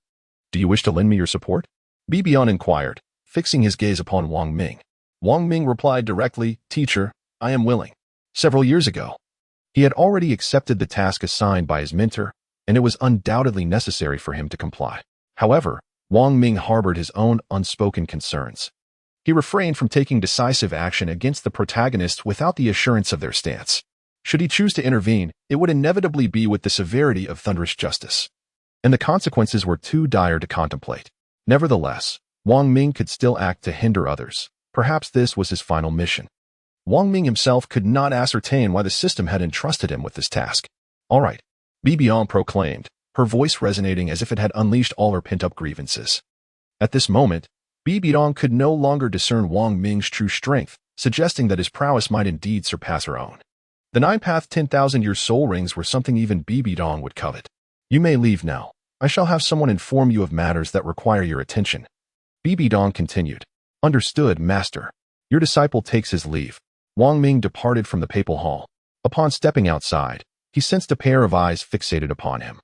Do you wish to lend me your support?" Bibidong inquired, fixing his gaze upon Wang Ming. Wang Ming replied directly, "Teacher, I am willing." Several years ago, he had already accepted the task assigned by his mentor, and it was undoubtedly necessary for him to comply. However, Wang Ming harbored his own unspoken concerns. He refrained from taking decisive action against the protagonist without the assurance of their stance. Should he choose to intervene, it would inevitably be with the severity of thunderous justice, and the consequences were too dire to contemplate. Nevertheless, Wang Ming could still act to hinder others. Perhaps this was his final mission. Wang Ming himself could not ascertain why the system had entrusted him with this task. "All right," Bibidong proclaimed, her voice resonating as if it had unleashed all her pent-up grievances. At this moment, Bibidong could no longer discern Wang Ming's true strength, suggesting that his prowess might indeed surpass her own. The 9-path 10,000-year soul rings were something even Bibidong would covet. "You may leave now. I shall have someone inform you of matters that require your attention," Bibidong continued. "Understood, master." Your disciple takes his leave. Wang Ming departed from the papal hall. Upon stepping outside, he sensed a pair of eyes fixated upon him.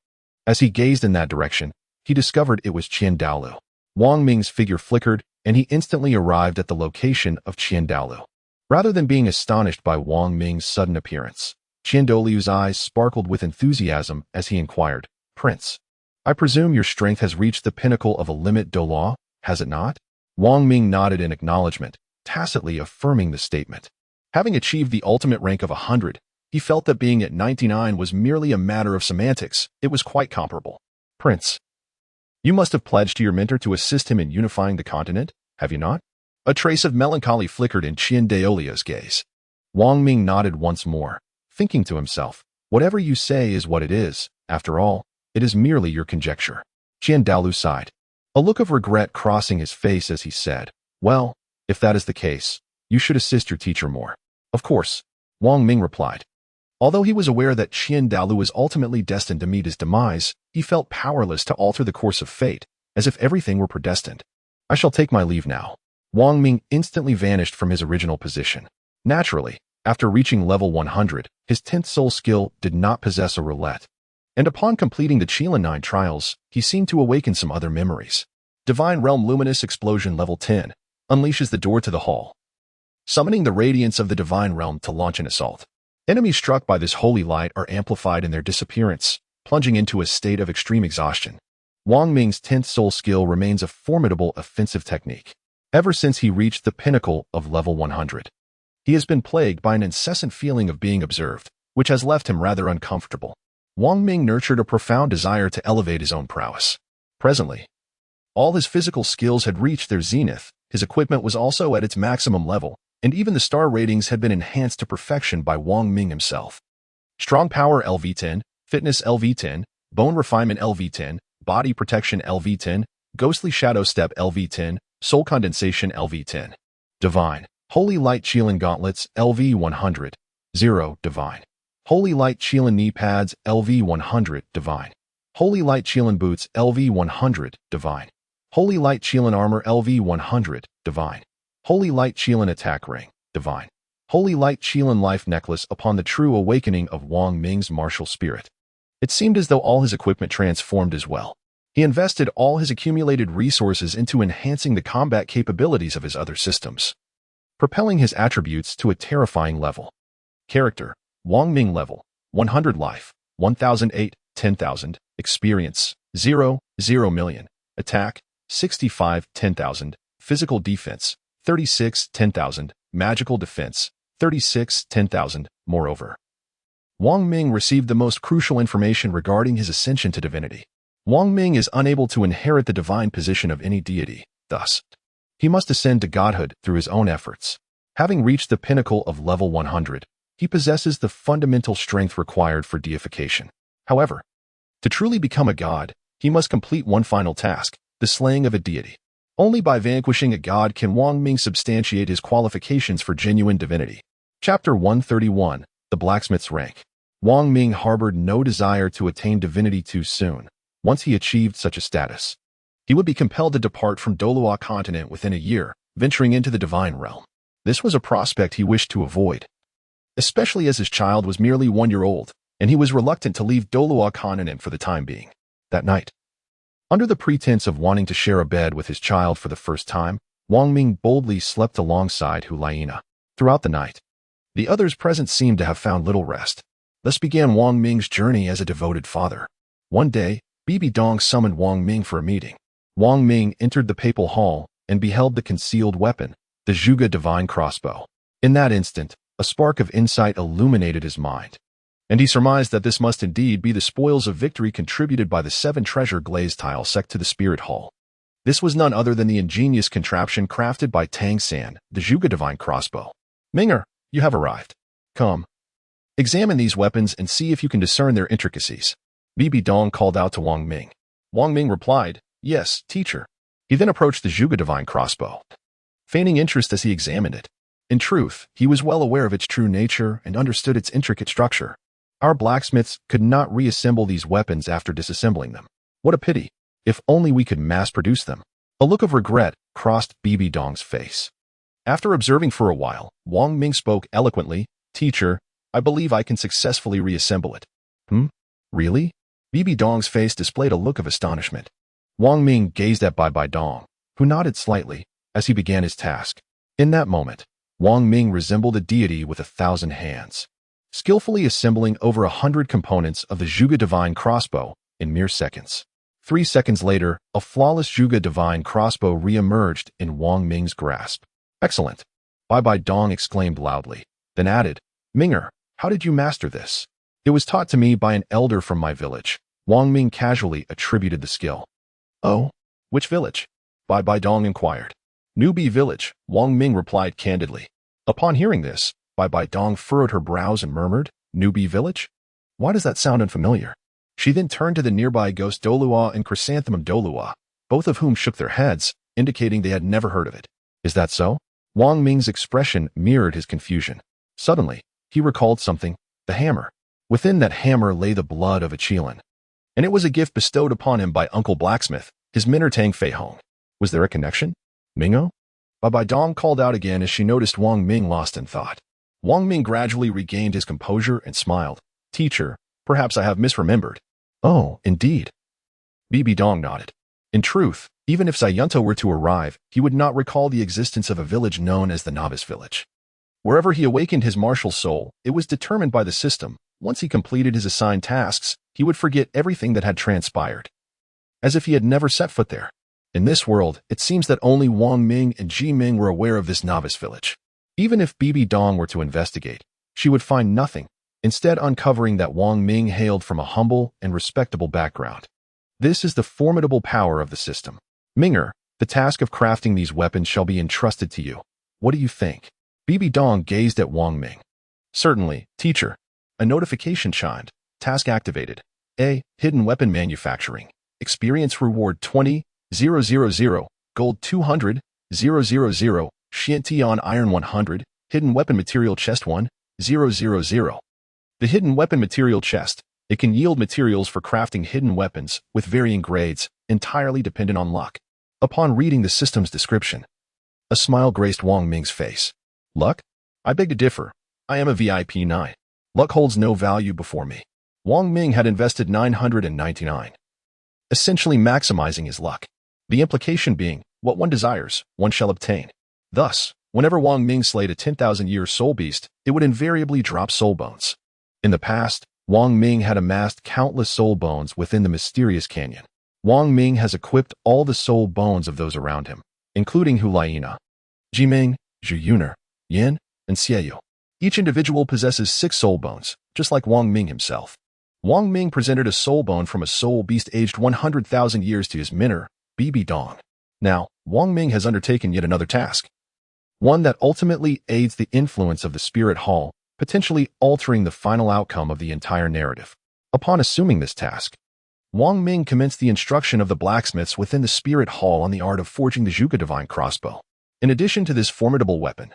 As he gazed in that direction, he discovered it was Douluo. Wang Ming's figure flickered, and he instantly arrived at the location of Douluo. Rather than being astonished by Wang Ming's sudden appearance, Douluo's eyes sparkled with enthusiasm as he inquired, "Prince, I presume your strength has reached the pinnacle of a limit Douluo, has it not?" Wang Ming nodded in acknowledgement, tacitly affirming the statement. Having achieved the ultimate rank of 100, he felt that being at 99 was merely a matter of semantics. It was quite comparable. "Prince, you must have pledged to your mentor to assist him in unifying the continent, have you not?" A trace of melancholy flickered in Douluo's gaze. Wang Ming nodded once more, thinking to himself, "Whatever you say is what it is. After all, it is merely your conjecture." Daolu sighed, a look of regret crossing his face as he said, "Well, if that is the case, you should assist your teacher more." "Of course," Wang Ming replied. Although he was aware that Daolu was ultimately destined to meet his demise, he felt powerless to alter the course of fate, as if everything were predestined. "I shall take my leave now." Wang Ming instantly vanished from his original position. Naturally, after reaching level 100, his 10th soul skill did not possess a roulette. And upon completing the Qilin 9 trials, he seemed to awaken some other memories. Divine Realm Luminous Explosion Level 10 unleashes the door to the hall, summoning the radiance of the Divine Realm to launch an assault. Enemies struck by this holy light are amplified in their disappearance, plunging into a state of extreme exhaustion. Wang Ming's 10th soul skill remains a formidable offensive technique. Ever since he reached the pinnacle of level 100, he has been plagued by an incessant feeling of being observed, which has left him rather uncomfortable. Wang Ming nurtured a profound desire to elevate his own prowess. Presently, all his physical skills had reached their zenith, his equipment was also at its maximum level, and even the star ratings had been enhanced to perfection by Wang Ming himself. Strong Power LV10, Fitness LV10, Bone Refinement LV10, Body Protection LV10, Ghostly Shadow Step LV10, Soul Condensation LV10. Divine. Holy Light Qilin Gauntlets LV100. 0. Divine. Holy Light Qilin Knee Pads LV100. Divine. Holy Light Qilin Boots LV100. Divine. Holy Light Qilin Armor LV100. Divine. Holy Light Qilin Attack Ring. Divine. Holy Light Qilin Life Necklace. Upon the true awakening of Wang Ming's martial spirit, it seemed as though all his equipment transformed as well. He invested all his accumulated resources into enhancing the combat capabilities of his other systems, propelling his attributes to a terrifying level. Character: Wang Ming. Level 100. Life 1008, 10,000. Experience 0 million. Attack 65, 10,000. Physical defense 36, 10,000. Magical defense 36, 10,000. Moreover, Wang Ming received the most crucial information regarding his ascension to divinity. Wang Ming is unable to inherit the divine position of any deity, thus, he must ascend to godhood through his own efforts. Having reached the pinnacle of level 100, he possesses the fundamental strength required for deification. However, to truly become a god, he must complete one final task, the slaying of a deity. Only by vanquishing a god can Wang Ming substantiate his qualifications for genuine divinity. Chapter 131, The Blacksmith's Rank. Wang Ming harbored no desire to attain divinity too soon. Once he achieved such a status, he would be compelled to depart from Douluo Continent within a year, venturing into the divine realm. This was a prospect he wished to avoid, especially as his child was merely 1 year old, and he was reluctant to leave Douluo Continent for the time being. That night, under the pretense of wanting to share a bed with his child for the first time, Wang Ming boldly slept alongside Huliana. Throughout the night, the others present seemed to have found little rest. Thus began Wang Ming's journey as a devoted father. One day, Bibi Dong summoned Wang Ming for a meeting. Wang Ming entered the papal hall and beheld the concealed weapon, the Zhuge divine crossbow. In that instant, a spark of insight illuminated his mind, and he surmised that this must indeed be the spoils of victory contributed by the 7 treasure glazed tile sect to the spirit hall. This was none other than the ingenious contraption crafted by Tang San, the Zhuge divine crossbow. "Minger, you have arrived. Come. Examine these weapons and see if you can discern their intricacies." Bibi Dong called out to Wang Ming. Wang Ming replied, "Yes, teacher." He then approached the Zhuge divine crossbow, feigning interest as he examined it. In truth, he was well aware of its true nature and understood its intricate structure. Our blacksmiths could not reassemble these weapons after disassembling them. What a pity. If only we could mass-produce them. A look of regret crossed Bibi Dong's face. After observing for a while, Wang Ming spoke eloquently, "Teacher, I believe I can successfully reassemble it." Really? Bibi Dong's face displayed a look of astonishment. Wang Ming gazed at Bai Dong, who nodded slightly as he began his task. In that moment, Wang Ming resembled a deity with 1,000 hands, skillfully assembling over 100 components of the Zhuge divine crossbow in mere seconds. 3 seconds later, a flawless Zhuge divine crossbow re-emerged in Wang Ming's grasp. "Excellent!" Bai Dong exclaimed loudly, then added, "Minger, how did you master this?" "It was taught to me by an elder from my village." Wang Ming casually attributed the skill. "Oh? Which village?" Bai Dong inquired. "Newbie village," Wang Ming replied candidly. Upon hearing this, Bai Dong furrowed her brows and murmured, "Newbie village? Why does that sound unfamiliar?" She then turned to the nearby ghost Douluo and Chrysanthemum Douluo, both of whom shook their heads, indicating they had never heard of it. Is that so? Wang Ming's expression mirrored his confusion. Suddenly, he recalled something, the hammer. Within that hammer lay the blood of a Qilin, and it was a gift bestowed upon him by Uncle Blacksmith, his Minnertang Fei Hong. Was there a connection? Mingo? Bai Dong called out again as she noticed Wang Ming lost in thought. Wang Ming gradually regained his composure and smiled. Teacher, perhaps I have misremembered. Oh, indeed. Dong nodded. In truth, even if Sayunto were to arrive, he would not recall the existence of a village known as the Novice Village. Wherever he awakened his martial soul, it was determined by the system. Once he completed his assigned tasks, he would forget everything that had transpired, as if he had never set foot there. In this world, it seems that only Wang Ming and Ji Meng were aware of this novice village. Even if Dong were to investigate, she would find nothing, instead uncovering that Wang Ming hailed from a humble and respectable background. This is the formidable power of the system. Minger, the task of crafting these weapons shall be entrusted to you. What do you think? Dong gazed at Wang Ming. Certainly, teacher. A notification chimed. Task activated. A. Hidden weapon manufacturing. Experience reward 20,000, gold 200,000, Xiantian iron 100, hidden weapon material chest 1,000. The hidden weapon material chest. It can yield materials for crafting hidden weapons with varying grades, entirely dependent on luck. Upon reading the system's description, a smile graced Wang Ming's face. Luck? I beg to differ. I am a VIP 9. Luck holds no value before me. Wang Ming had invested 999, essentially maximizing his luck. The implication being, what one desires, one shall obtain. Thus, whenever Wang Ming slayed a 10,000-year soul beast, it would invariably drop soul bones. In the past, Wang Ming had amassed countless soul bones within the mysterious canyon. Wang Ming has equipped all the soul bones of those around him, including Hulaina, Ji Meng, Zhu Yuner, Yin, and Xieyu. Each individual possesses 6 soul bones, just like Wang Ming himself. Wang Ming presented a soul bone from a soul beast aged 100,000 years to his minner, Dong. Now, Wang Ming has undertaken yet another task. One that ultimately aids the influence of the Spirit Hall, potentially altering the final outcome of the entire narrative. Upon assuming this task, Wang Ming commenced the instruction of the blacksmiths within the Spirit Hall on the art of forging the Zhuge Divine Crossbow. In addition to this formidable weapon,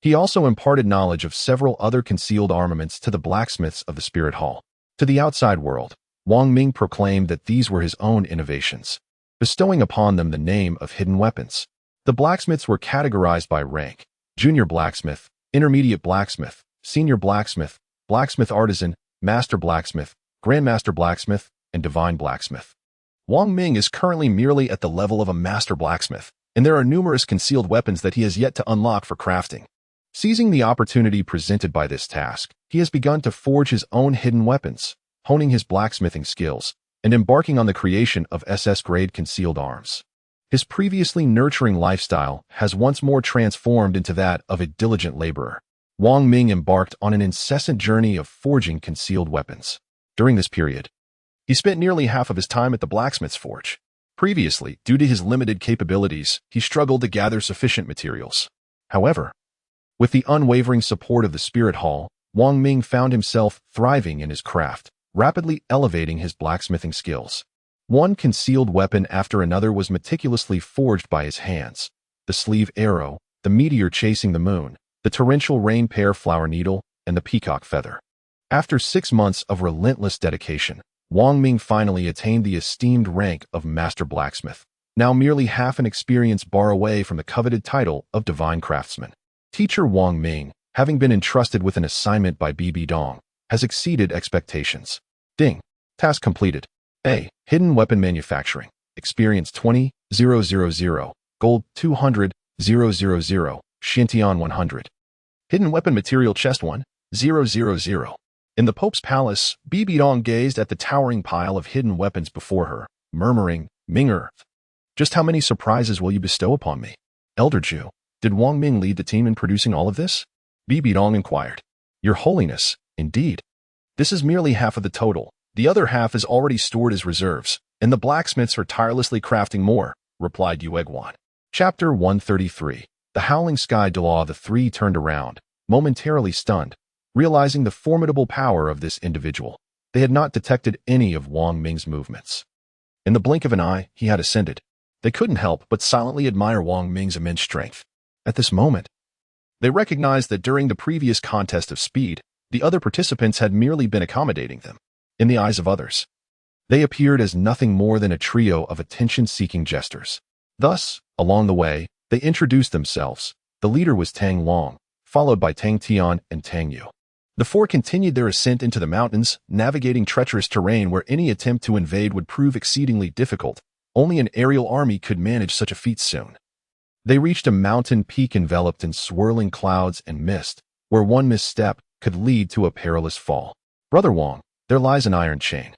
he also imparted knowledge of several other concealed armaments to the blacksmiths of the Spirit Hall. To the outside world, Wang Ming proclaimed that these were his own innovations, bestowing upon them the name of hidden weapons. The blacksmiths were categorized by rank: junior blacksmith, intermediate blacksmith, senior blacksmith, blacksmith artisan, master blacksmith, grandmaster blacksmith, and divine blacksmith. Wang Ming is currently merely at the level of a master blacksmith, and there are numerous concealed weapons that he has yet to unlock for crafting. Seizing the opportunity presented by this task, he has begun to forge his own hidden weapons, honing his blacksmithing skills, and embarking on the creation of SS-grade concealed arms. His previously nurturing lifestyle has once more transformed into that of a diligent laborer. Wang Ming embarked on an incessant journey of forging concealed weapons. During this period, he spent nearly half of his time at the blacksmith's forge. Previously, due to his limited capabilities, he struggled to gather sufficient materials. However, with the unwavering support of the Spirit Hall, Wang Ming found himself thriving in his craft, rapidly elevating his blacksmithing skills. One concealed weapon after another was meticulously forged by his hands: the sleeve arrow, the meteor chasing the moon, the torrential rain pear flower needle, and the peacock feather. After 6 months of relentless dedication, Wang Ming finally attained the esteemed rank of Master Blacksmith, now merely half an experience bar away from the coveted title of Divine Craftsman. Teacher Wang Ming, having been entrusted with an assignment by Dong, has exceeded expectations. Ding. Task completed. A. Hidden weapon manufacturing. Experience 20,000, gold 200,000, Xiantian 100. Hidden weapon material chest 1,000. In the Pope's palace, Dong gazed at the towering pile of hidden weapons before her, murmuring, Minger, just how many surprises will you bestow upon me? Elder Ju, did Wang Ming lead the team in producing all of this? Dong inquired. Your Holiness, indeed. This is merely half of the total. The other half is already stored as reserves, and the blacksmiths are tirelessly crafting more, replied Yueguan. Chapter 133. The Howling Sky Douluo. The three turned around, momentarily stunned, realizing the formidable power of this individual. They had not detected any of Wang Ming's movements. In the blink of an eye, he had ascended. They couldn't help but silently admire Wang Ming's immense strength. At this moment, they recognized that during the previous contest of speed, the other participants had merely been accommodating them. In the eyes of others, they appeared as nothing more than a trio of attention-seeking jesters. Thus, along the way, they introduced themselves. The leader was Tang Long, followed by Tang Tian and Tang Yu. The four continued their ascent into the mountains, navigating treacherous terrain where any attempt to invade would prove exceedingly difficult. Only an aerial army could manage such a feat soon. They reached a mountain peak enveloped in swirling clouds and mist, where one misstep could lead to a perilous fall. Brother Wang, there lies an iron chain.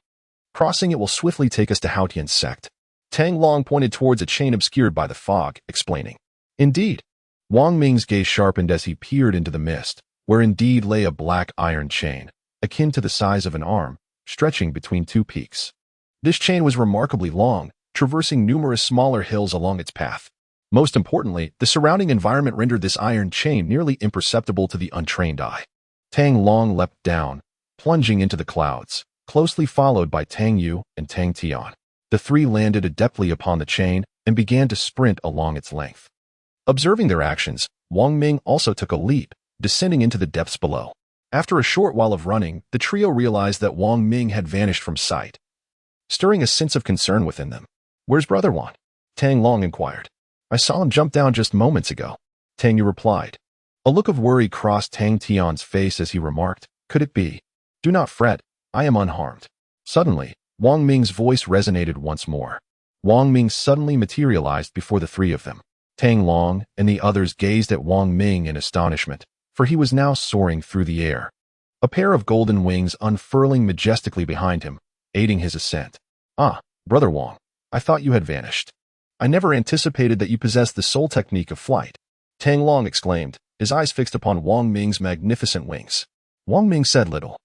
Crossing it will swiftly take us to Haotian sect. Tang Long pointed towards a chain obscured by the fog, explaining. Indeed. Wang Ming's gaze sharpened as he peered into the mist, where indeed lay a black iron chain, akin to the size of an arm, stretching between two peaks. This chain was remarkably long, traversing numerous smaller hills along its path. Most importantly, the surrounding environment rendered this iron chain nearly imperceptible to the untrained eye. Tang Long leapt down, plunging into the clouds, closely followed by Tang Yu and Tang Tian. The three landed adeptly upon the chain and began to sprint along its length. Observing their actions, Wang Ming also took a leap, descending into the depths below. After a short while of running, the trio realized that Wang Ming had vanished from sight, stirring a sense of concern within them. Where's Brother Wang? Tang Long inquired. I saw him jump down just moments ago, Tang Yu replied. A look of worry crossed Tang Tian's face as he remarked, could it be? Do not fret, I am unharmed. Suddenly, Wang Ming's voice resonated once more. Wang Ming suddenly materialized before the three of them. Tang Long and the others gazed at Wang Ming in astonishment, for he was now soaring through the air, a pair of golden wings unfurling majestically behind him, aiding his ascent. Ah, Brother Wang, I thought you had vanished. I never anticipated that you possessed the soul technique of flight, Tang Long exclaimed, his eyes fixed upon Wang Ming's magnificent wings. Wang Ming said little,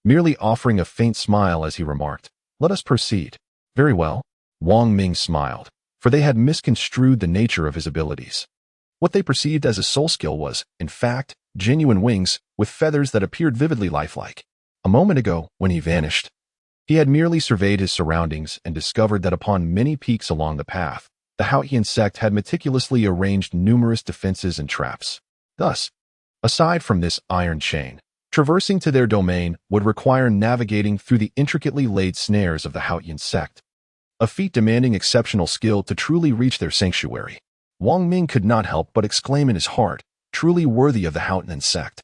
merely offering a faint smile as he remarked, let us proceed. Very well. Wang Ming smiled, for they had misconstrued the nature of his abilities. What they perceived as a soul skill was, in fact, genuine wings with feathers that appeared vividly lifelike. A moment ago, when he vanished, he had merely surveyed his surroundings and discovered that upon many peaks along the path, the Haotian sect had meticulously arranged numerous defenses and traps. Thus, aside from this iron chain, traversing to their domain would require navigating through the intricately laid snares of the Haotian sect, a feat demanding exceptional skill to truly reach their sanctuary. Wang Ming could not help but exclaim in his heart, truly worthy of the Haotian sect.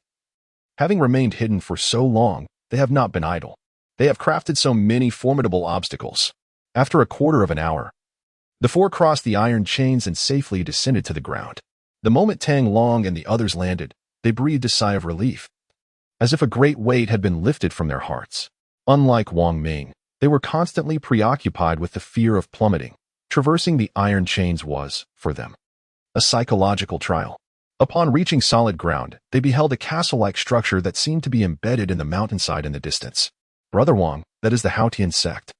Having remained hidden for so long, they have not been idle. They have crafted so many formidable obstacles. After a quarter of an hour, the four crossed the iron chains and safely descended to the ground. The moment Tang Long and the others landed, they breathed a sigh of relief, as if a great weight had been lifted from their hearts. Unlike Wang Ming, they were constantly preoccupied with the fear of plummeting. Traversing the iron chains was, for them, a psychological trial. Upon reaching solid ground, they beheld a castle-like structure that seemed to be embedded in the mountainside in the distance. Brother Wang, that is the Haotian sect.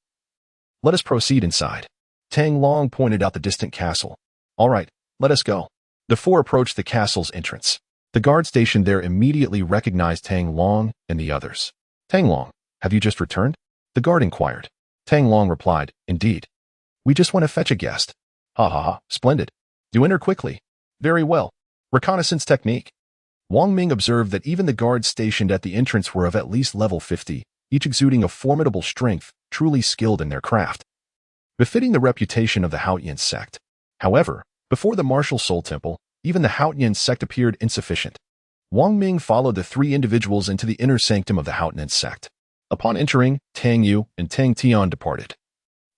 Let us proceed inside. Tang Long pointed out the distant castle. All right, let us go. The four approached the castle's entrance. The guard stationed there immediately recognized Tang Long and the others. Tang Long, have you just returned? The guard inquired. Tang Long replied, indeed. We just want to fetch a guest. Ha ha ha, splendid. Do enter quickly. Very well. Reconnaissance technique. Wang Ming observed that even the guards stationed at the entrance were of at least level 50, each exuding a formidable strength, truly skilled in their craft, befitting the reputation of the Haotian sect. However, before the martial soul temple, even the Haotian sect appeared insufficient. Wang Ming followed the three individuals into the inner sanctum of the Haotian sect. Upon entering, Tang Yu and Tang Tian departed,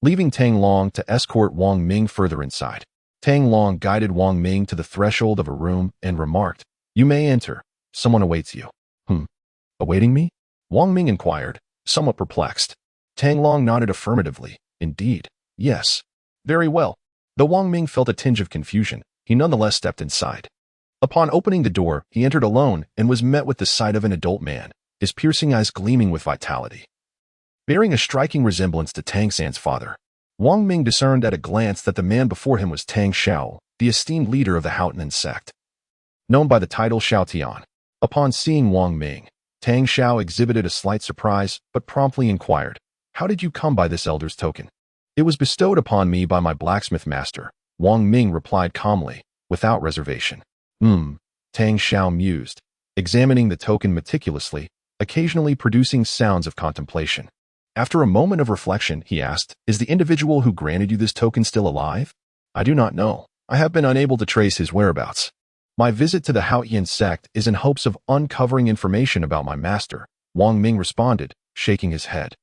leaving Tang Long to escort Wang Ming further inside. Tang Long guided Wang Ming to the threshold of a room and remarked, you may enter. Someone awaits you. Awaiting me? Wang Ming inquired, somewhat perplexed. Tang Long nodded affirmatively. Indeed. Yes. Very well. Though Wang Ming felt a tinge of confusion, he nonetheless stepped inside. Upon opening the door, he entered alone and was met with the sight of an adult man, his piercing eyes gleaming with vitality, bearing a striking resemblance to Tang San's father. Wang Ming discerned at a glance that the man before him was Tang Xiao, the esteemed leader of the Haotian sect, known by the title Xiao Tian. Upon seeing Wang Ming, Tang Xiao exhibited a slight surprise, but promptly inquired, "How did you come by this elder's token?" "It was bestowed upon me by my blacksmith master," Wang Ming replied calmly, without reservation. Tang Xiao mused, examining the token meticulously, occasionally producing sounds of contemplation. After a moment of reflection, he asked, "Is the individual who granted you this token still alive?" "I do not know. I have been unable to trace his whereabouts. My visit to the Haotian sect is in hopes of uncovering information about my master," Wang Ming responded, shaking his head.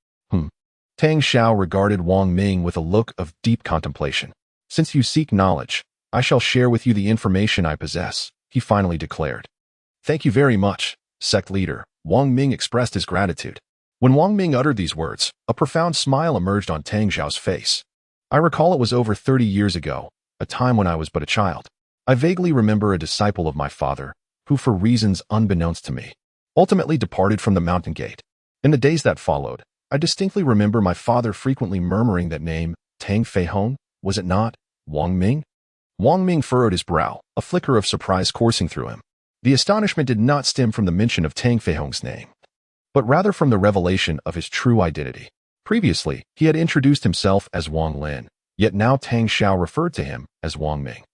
Tang Xiao regarded Wang Ming with a look of deep contemplation. "Since you seek knowledge, I shall share with you the information I possess," he finally declared. "Thank you very much, sect leader." Wang Ming expressed his gratitude. When Wang Ming uttered these words, a profound smile emerged on Tang Xiao's face. "I recall it was over 30 years ago, a time when I was but a child. I vaguely remember a disciple of my father, who for reasons unbeknownst to me, ultimately departed from the mountain gate. In the days that followed, I distinctly remember my father frequently murmuring that name, Tang Fei Hong, was it not, Wang Ming?" Wang Ming furrowed his brow, a flicker of surprise coursing through him. The astonishment did not stem from the mention of Tang Fei Hong's name, but rather from the revelation of his true identity. Previously, he had introduced himself as Wang Lin, yet now Tang Xiao referred to him as Wang Ming.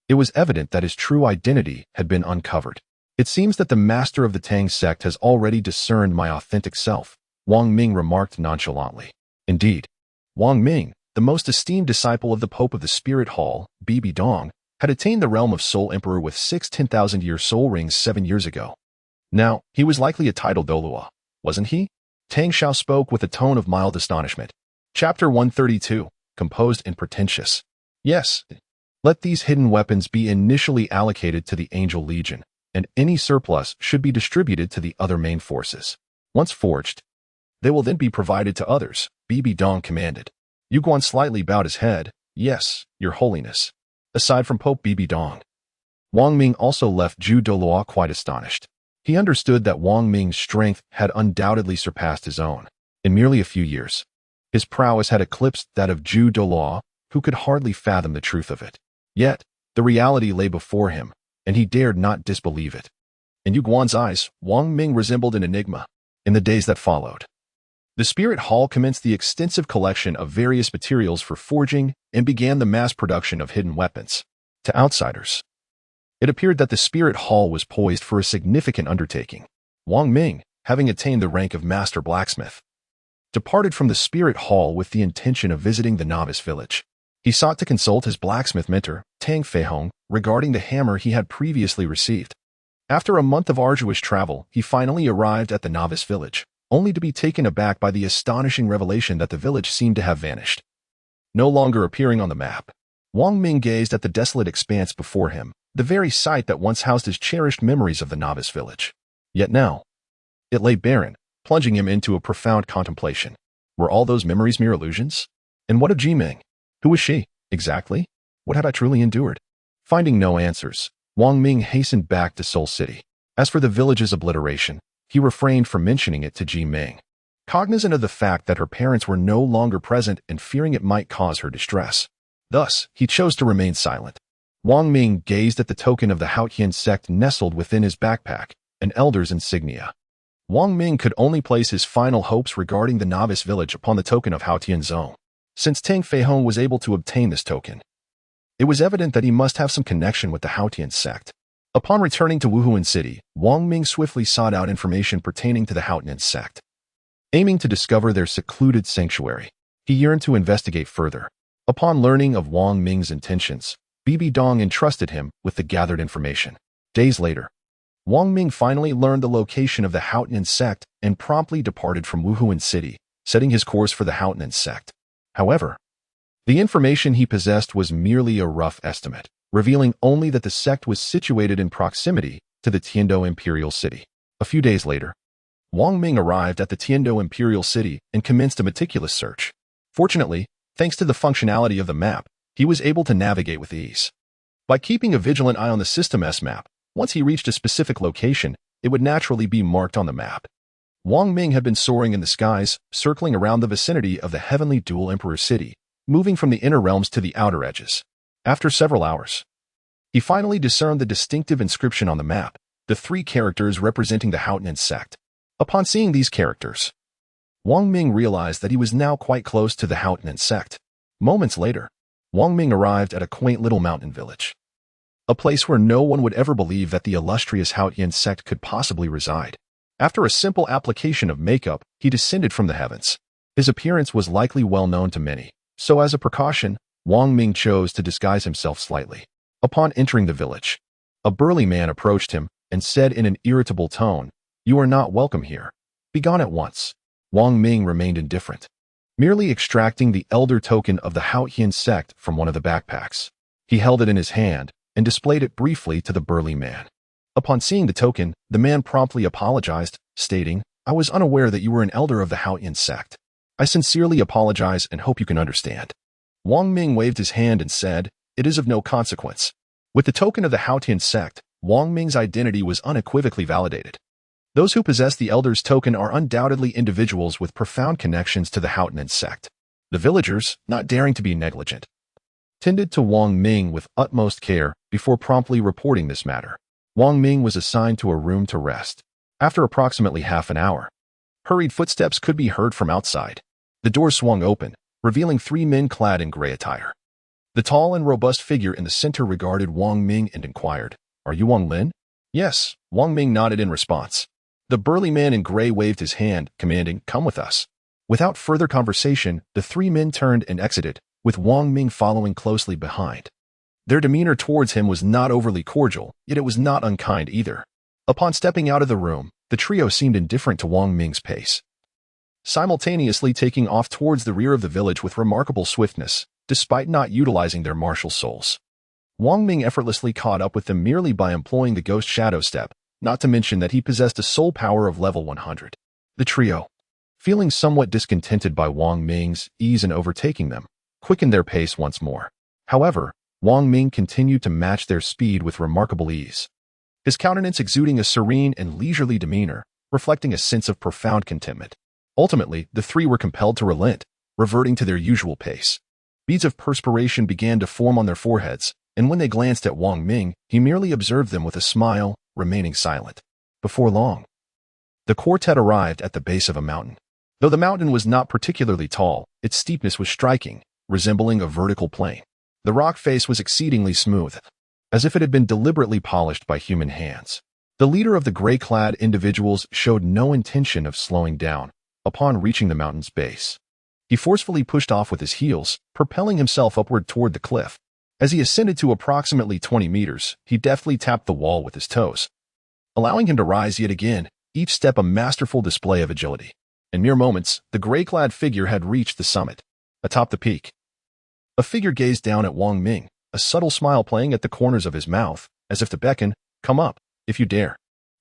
It was evident that his true identity had been uncovered. "It seems that the master of the Tang sect has already discerned my authentic self," Wang Ming remarked nonchalantly. Indeed, Wang Ming, the most esteemed disciple of the Pope of the Spirit Hall, Bibi Dong, had attained the realm of Soul Emperor with 6 10,000-year soul rings 7 years ago. Now, he was likely a titled Douluo, wasn't he? Tang Xiao spoke with a tone of mild astonishment. Chapter 132, composed and pretentious. "Yes. Let these hidden weapons be initially allocated to the Angel Legion, and any surplus should be distributed to the other main forces. Once forged, they will then be provided to others," Bibi Dong commanded. Yu Guan slightly bowed his head. "Yes, Your Holiness." Aside from Pope Bibi Dong, Wang Ming also left Zhu Douluo quite astonished. He understood that Wang Ming's strength had undoubtedly surpassed his own. In merely a few years, his prowess had eclipsed that of Zhu Douluo, who could hardly fathom the truth of it. Yet, the reality lay before him, and he dared not disbelieve it. In Yu Guan's eyes, Wang Ming resembled an enigma. In the days that followed, the Spirit Hall commenced the extensive collection of various materials for forging and began the mass production of hidden weapons. To outsiders, it appeared that the Spirit Hall was poised for a significant undertaking. Wang Ming, having attained the rank of Master Blacksmith, departed from the Spirit Hall with the intention of visiting the Novice village. He sought to consult his blacksmith mentor, Tang Fei Hong, regarding the hammer he had previously received. After a month of arduous travel, he finally arrived at the Novice village, only to be taken aback by the astonishing revelation that the village seemed to have vanished. No longer appearing on the map, Wang Ming gazed at the desolate expanse before him, the very site that once housed his cherished memories of the Novice village. Yet now, it lay barren, plunging him into a profound contemplation. Were all those memories mere illusions? And what of Ji Meng? Who was she, exactly? What had I truly endured? Finding no answers, Wang Ming hastened back to Soul City. As for the village's obliteration, he refrained from mentioning it to Ji Meng, cognizant of the fact that her parents were no longer present and fearing it might cause her distress. Thus, he chose to remain silent. Wang Ming gazed at the token of the Haotian sect nestled within his backpack, an elder's insignia. Wang Ming could only place his final hopes regarding the Novice village upon the token of Haotian Zone. Since Tang Fei Hong was able to obtain this token, it was evident that he must have some connection with the Haotian sect. Upon returning to Wuhuan City, Wang Ming swiftly sought out information pertaining to the Haotian sect. Aiming to discover their secluded sanctuary, he yearned to investigate further. Upon learning of Wang Ming's intentions, Bibi Dong entrusted him with the gathered information. Days later, Wang Ming finally learned the location of the Haotian sect and promptly departed from Wuhuan City, setting his course for the Haotian sect. However, the information he possessed was merely a rough estimate, revealing only that the sect was situated in proximity to the Tiando Imperial City. A few days later, Wang Ming arrived at the Tiando Imperial City and commenced a meticulous search. Fortunately, thanks to the functionality of the map, he was able to navigate with ease. By keeping a vigilant eye on the System S map, once he reached a specific location, it would naturally be marked on the map. Wang Ming had been soaring in the skies, circling around the vicinity of the heavenly Dual Emperor City, moving from the inner realms to the outer edges. After several hours, he finally discerned the distinctive inscription on the map, the 3 characters representing the Haotian sect. Upon seeing these characters, Wong Ming realized that he was now quite close to the Haotian sect. Moments later, Wong Ming arrived at a quaint little mountain village, a place where no one would ever believe that the illustrious Haotian sect could possibly reside. After a simple application of makeup, he descended from the heavens. His appearance was likely well known to many, so as a precaution, Wong Ming chose to disguise himself slightly. Upon entering the village, a burly man approached him and said in an irritable tone, "You are not welcome here. Begone at once." Wong Ming remained indifferent, merely extracting the elder token of the Haotian sect from one of the backpacks. He held it in his hand and displayed it briefly to the burly man. Upon seeing the token, the man promptly apologized, stating, "I was unaware that you were an elder of the Haotian sect. I sincerely apologize and hope you can understand." Wong Ming waved his hand and said, "It is of no consequence." With the token of the Haotian sect, Wong Ming's identity was unequivocally validated. Those who possess the Elder's token are undoubtedly individuals with profound connections to the Haotian sect. The villagers, not daring to be negligent, tended to Wong Ming with utmost care before promptly reporting this matter. Wong Ming was assigned to a room to rest. After approximately half an hour, hurried footsteps could be heard from outside. The door swung open, revealing 3 men clad in gray attire. The tall and robust figure in the center regarded Wong Ming and inquired, "Are you Wong Lin?" "Yes," Wong Ming nodded in response. The burly man in gray waved his hand, commanding, "Come with us." Without further conversation, the 3 men turned and exited, with Wong Ming following closely behind. Their demeanor towards him was not overly cordial, yet it was not unkind either. Upon stepping out of the room, the trio seemed indifferent to Wong Ming's pace, simultaneously taking off towards the rear of the village with remarkable swiftness, despite not utilizing their martial souls. Wong Ming effortlessly caught up with them merely by employing the ghost shadow step, not to mention that he possessed a soul power of level 100. The trio, feeling somewhat discontented by Wong Ming's ease in overtaking them, quickened their pace once more. However, Wong Ming continued to match their speed with remarkable ease, his countenance exuding a serene and leisurely demeanor, reflecting a sense of profound contentment. Ultimately, the 3 were compelled to relent, reverting to their usual pace. Beads of perspiration began to form on their foreheads, and when they glanced at Wong Ming, he merely observed them with a smile, remaining silent. Before long, the quartet arrived at the base of a mountain. Though the mountain was not particularly tall, its steepness was striking, resembling a vertical plane. The rock face was exceedingly smooth, as if it had been deliberately polished by human hands. The leader of the gray-clad individuals showed no intention of slowing down upon reaching the mountain's base. He forcefully pushed off with his heels, propelling himself upward toward the cliff. As he ascended to approximately 20 meters, he deftly tapped the wall with his toes, allowing him to rise yet again, each step a masterful display of agility. In mere moments, the gray-clad figure had reached the summit. Atop the peak, a figure gazed down at Wong Ming, a subtle smile playing at the corners of his mouth, as if to beckon, "Come up, if you dare."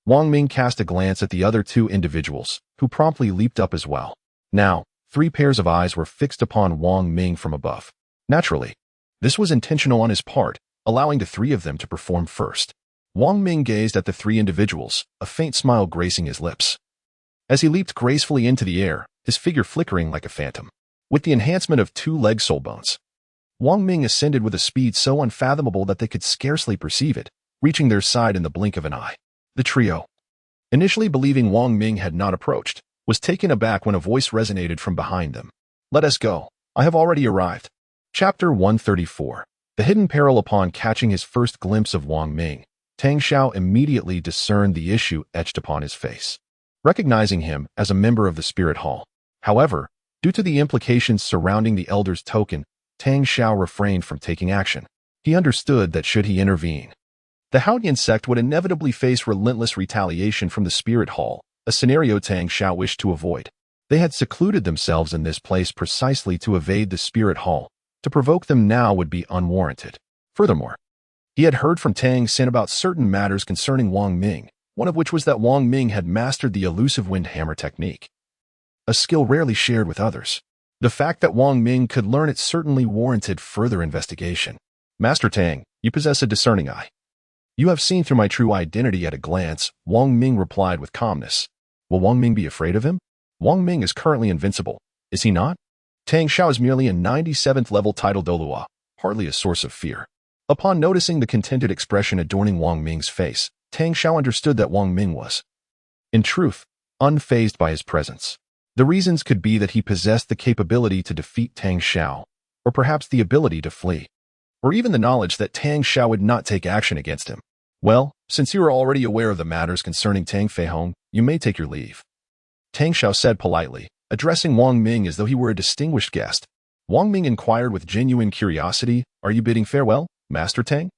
Wong Ming cast a glance at the other 2 individuals, who promptly leaped up as well. Now, 3 pairs of eyes were fixed upon Wong Ming from above. Naturally, this was intentional on his part, allowing the 3 of them to perform first. Wong Ming gazed at the 3 individuals, a faint smile gracing his lips, as he leaped gracefully into the air, his figure flickering like a phantom. With the enhancement of 2 leg soul bones, Wong Ming ascended with a speed so unfathomable that they could scarcely perceive it, reaching their side in the blink of an eye. The trio, initially believing Wong Ming had not approached, was taken aback when a voice resonated from behind them. "Let us go. I have already arrived." Chapter 134. The Hidden Peril. Upon catching his first glimpse of Wong Ming, Tang Xiao immediately discerned the issue etched upon his face, recognizing him as a member of the Spirit Hall. However, due to the implications surrounding the Elder's token, Tang Xiao refrained from taking action. He understood that should he intervene, the Haotian sect would inevitably face relentless retaliation from the Spirit Hall, a scenario Tang Xiao wished to avoid. They had secluded themselves in this place precisely to evade the Spirit Hall. To provoke them now would be unwarranted. Furthermore, he had heard from Tang Xin about certain matters concerning Wong Ming, one of which was that Wong Ming had mastered the elusive wind hammer technique, a skill rarely shared with others. The fact that Wong Ming could learn it certainly warranted further investigation. "Master Tang, you possess a discerning eye. You have seen through my true identity at a glance," Wong Ming replied with calmness. "Will Wong Ming be afraid of him? Wong Ming is currently invincible, is he not? Tang Xiao is merely a 97th level title Douluo, hardly a source of fear." Upon noticing the contented expression adorning Wong Ming's face, Tang Xiao understood that Wong Ming was, in truth, unfazed by his presence. The reasons could be that he possessed the capability to defeat Tang Xiao, or perhaps the ability to flee, or even the knowledge that Tang Xiao would not take action against him. Well, since you are already aware of the matters concerning Tang Feihong, you may take your leave, Tang Xiao said politely, addressing Wang Ming as though he were a distinguished guest. Wang Ming inquired with genuine curiosity, "Are you bidding farewell, Master Tang?"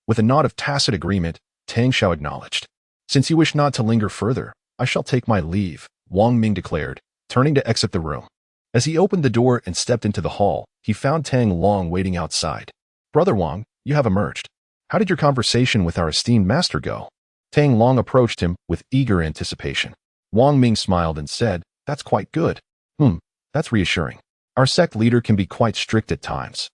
With a nod of tacit agreement, Tang Xiao acknowledged. "Since you wish not to linger further, I shall take my leave," Wang Ming declared, turning to exit the room. As he opened the door and stepped into the hall, he found Tang Long waiting outside. "Brother Wang, you have emerged. How did your conversation with our esteemed master go?" Tang Long approached him with eager anticipation. Wang Ming smiled and said, "That's quite good." That's reassuring. Our sect leader can be quite strict at times."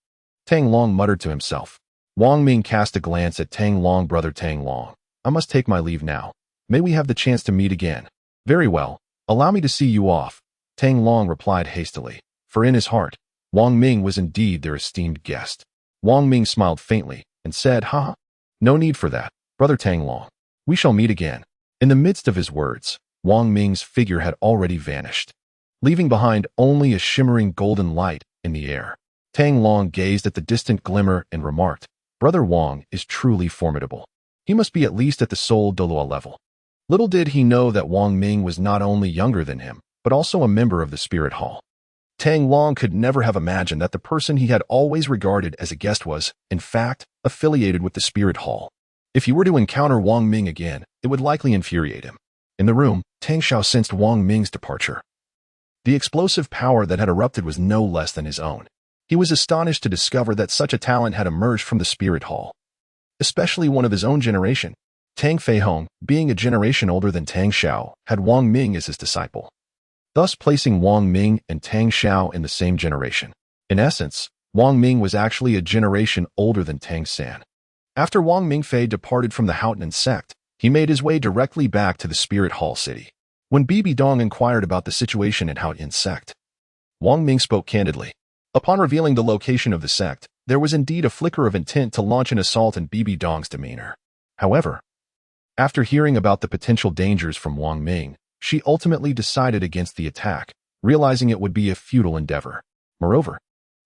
Tang Long muttered to himself. Wang Ming cast a glance at Tang Long. "Brother Tang Long, I must take my leave now. May we have the chance to meet again?" "Very well. Allow me to see you off," Tang Long replied hastily, for in his heart, Wang Ming was indeed their esteemed guest. Wang Ming smiled faintly and said, "Ha! No need for that, Brother Tang Long. We shall meet again." In the midst of his words, Wang Ming's figure had already vanished, leaving behind only a shimmering golden light in the air. Tang Long gazed at the distant glimmer and remarked, "Brother Wang is truly formidable. He must be at least at the Soul Douluo level." Little did he know that Wang Ming was not only younger than him, but also a member of the Spirit Hall. Tang Long could never have imagined that the person he had always regarded as a guest was, in fact, affiliated with the Spirit Hall. If he were to encounter Wang Ming again, it would likely infuriate him. In the room, Tang Xiao sensed Wang Ming's departure. The explosive power that had erupted was no less than his own. He was astonished to discover that such a talent had emerged from the Spirit Hall, especially one of his own generation. Tang Feihong, being a generation older than Tang Xiao, had Wang Ming as his disciple, thus placing Wang Ming and Tang Xiao in the same generation. In essence, Wang Ming was actually a generation older than Tang San. After Wang Mingfei departed from the Haotian sect, he made his way directly back to the Spirit Hall city. When Bibi Dong inquired about the situation in Haotian sect, Wang Ming spoke candidly. Upon revealing the location of the sect, there was indeed a flicker of intent to launch an assault in Bibi Dong's demeanor. However, after hearing about the potential dangers from Wang Ming, she ultimately decided against the attack, realizing it would be a futile endeavor. Moreover,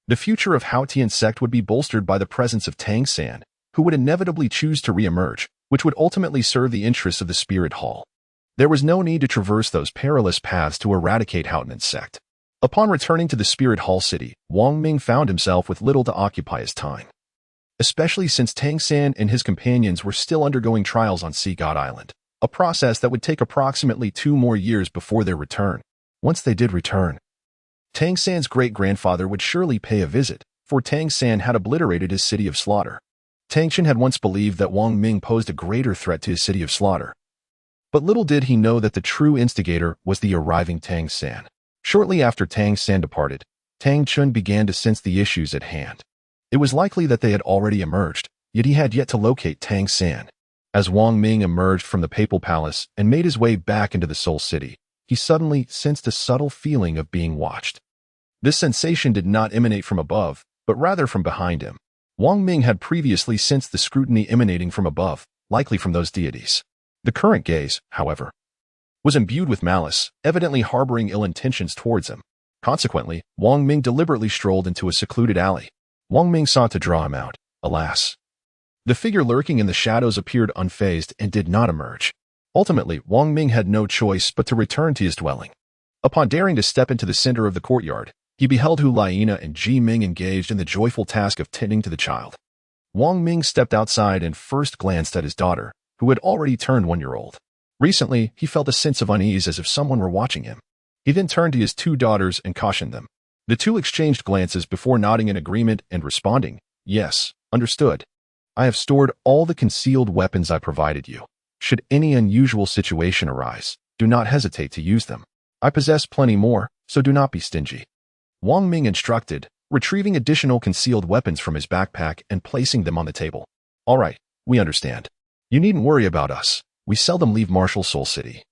the future of Haotian sect would be bolstered by the presence of Tang San, who would inevitably choose to re-emerge, which would ultimately serve the interests of the Spirit Hall. There was no need to traverse those perilous paths to eradicate Haotian sect. Upon returning to the Spirit Hall city, Wang Ming found himself with little to occupy his time, especially since Tang San and his companions were still undergoing trials on Sea God Island, a process that would take approximately 2 more years before their return. Once they did return, Tang San's great-grandfather would surely pay a visit, for Tang San had obliterated his city of slaughter. Tang Chen had once believed that Wang Ming posed a greater threat to his city of slaughter, but little did he know that the true instigator was the arriving Tang San. Shortly after Tang San departed, Tang Chun began to sense the issues at hand. It was likely that they had already emerged, yet he had yet to locate Tang San. As Wang Ming emerged from the Papal Palace and made his way back into the Soul City, he suddenly sensed a subtle feeling of being watched. This sensation did not emanate from above, but rather from behind him. Wang Ming had previously sensed the scrutiny emanating from above, likely from those deities. The current gaze, however, was imbued with malice, evidently harboring ill intentions towards him. Consequently, Wang Ming deliberately strolled into a secluded alley. Wang Ming sought to draw him out. Alas, the figure lurking in the shadows appeared unfazed and did not emerge. Ultimately, Wang Ming had no choice but to return to his dwelling. Upon daring to step into the center of the courtyard, he beheld Hu Laina and Ji Meng engaged in the joyful task of tending to the child. Wang Ming stepped outside and first glanced at his daughter, who had already turned 1-year-old. Recently, he felt a sense of unease as if someone were watching him. He then turned to his 2 daughters and cautioned them. The 2 exchanged glances before nodding in agreement and responding, "Yes, understood. I have stored all the concealed weapons I provided you. Should any unusual situation arise, do not hesitate to use them. I possess plenty more, so do not be stingy." Wang Ming instructed, retrieving additional concealed weapons from his backpack and placing them on the table. "All right, we understand. You needn't worry about us. We seldom leave Martial Soul City."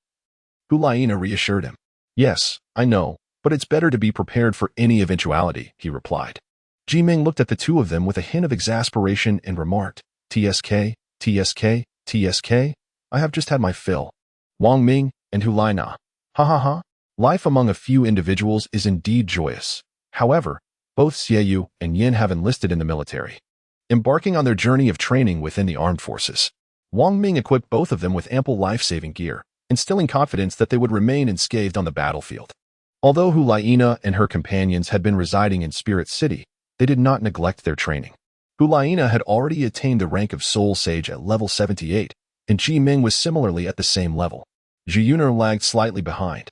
Hu Laina reassured him. "Yes, I know, but it's better to be prepared for any eventuality," he replied. Ji Meng looked at the 2 of them with a hint of exasperation and remarked, "TSK, TSK, TSK, I have just had my fill." Wang Ming and Hu Laina, Ha ha ha. Life among a few individuals is indeed joyous. However, both Xiaoyu and Yin have enlisted in the military, embarking on their journey of training within the armed forces. Wang Ming equipped both of them with ample life-saving gear, instilling confidence that they would remain unscathed on the battlefield. Although Hulaina and her companions had been residing in Spirit City, they did not neglect their training. Hulaina had already attained the rank of Soul Sage at level 78, and Ji Meng was similarly at the same level. Zhu Yuner lagged slightly behind,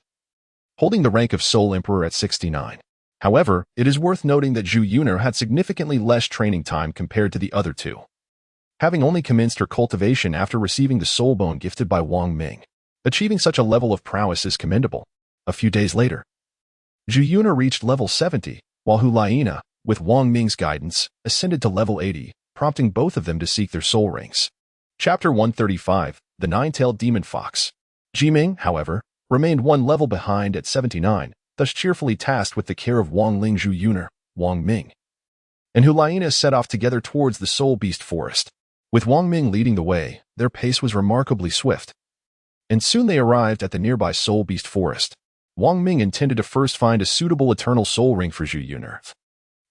holding the rank of Soul Emperor at 69. However, it is worth noting that Zhu Yuner had significantly less training time compared to the other two, having only commenced her cultivation after receiving the soul bone gifted by Wang Ming. Achieving such a level of prowess is commendable. A few days later, Zhu Yuner reached level 70, while Hulaina, with Wang Ming's guidance, ascended to level 80, prompting both of them to seek their soul rings. Chapter 135, The Nine-Tailed Demon Fox. Ji Meng, however, remained one level behind at 79, thus cheerfully tasked with the care of Wang Ling, Zhu Yuner, Wang Ming, and Hulaina set off together towards the Soul Beast Forest. With Wang Ming leading the way, their pace was remarkably swift, and soon they arrived at the nearby Soul Beast Forest. Wang Ming intended to first find a suitable eternal soul ring for Zhu Yuner,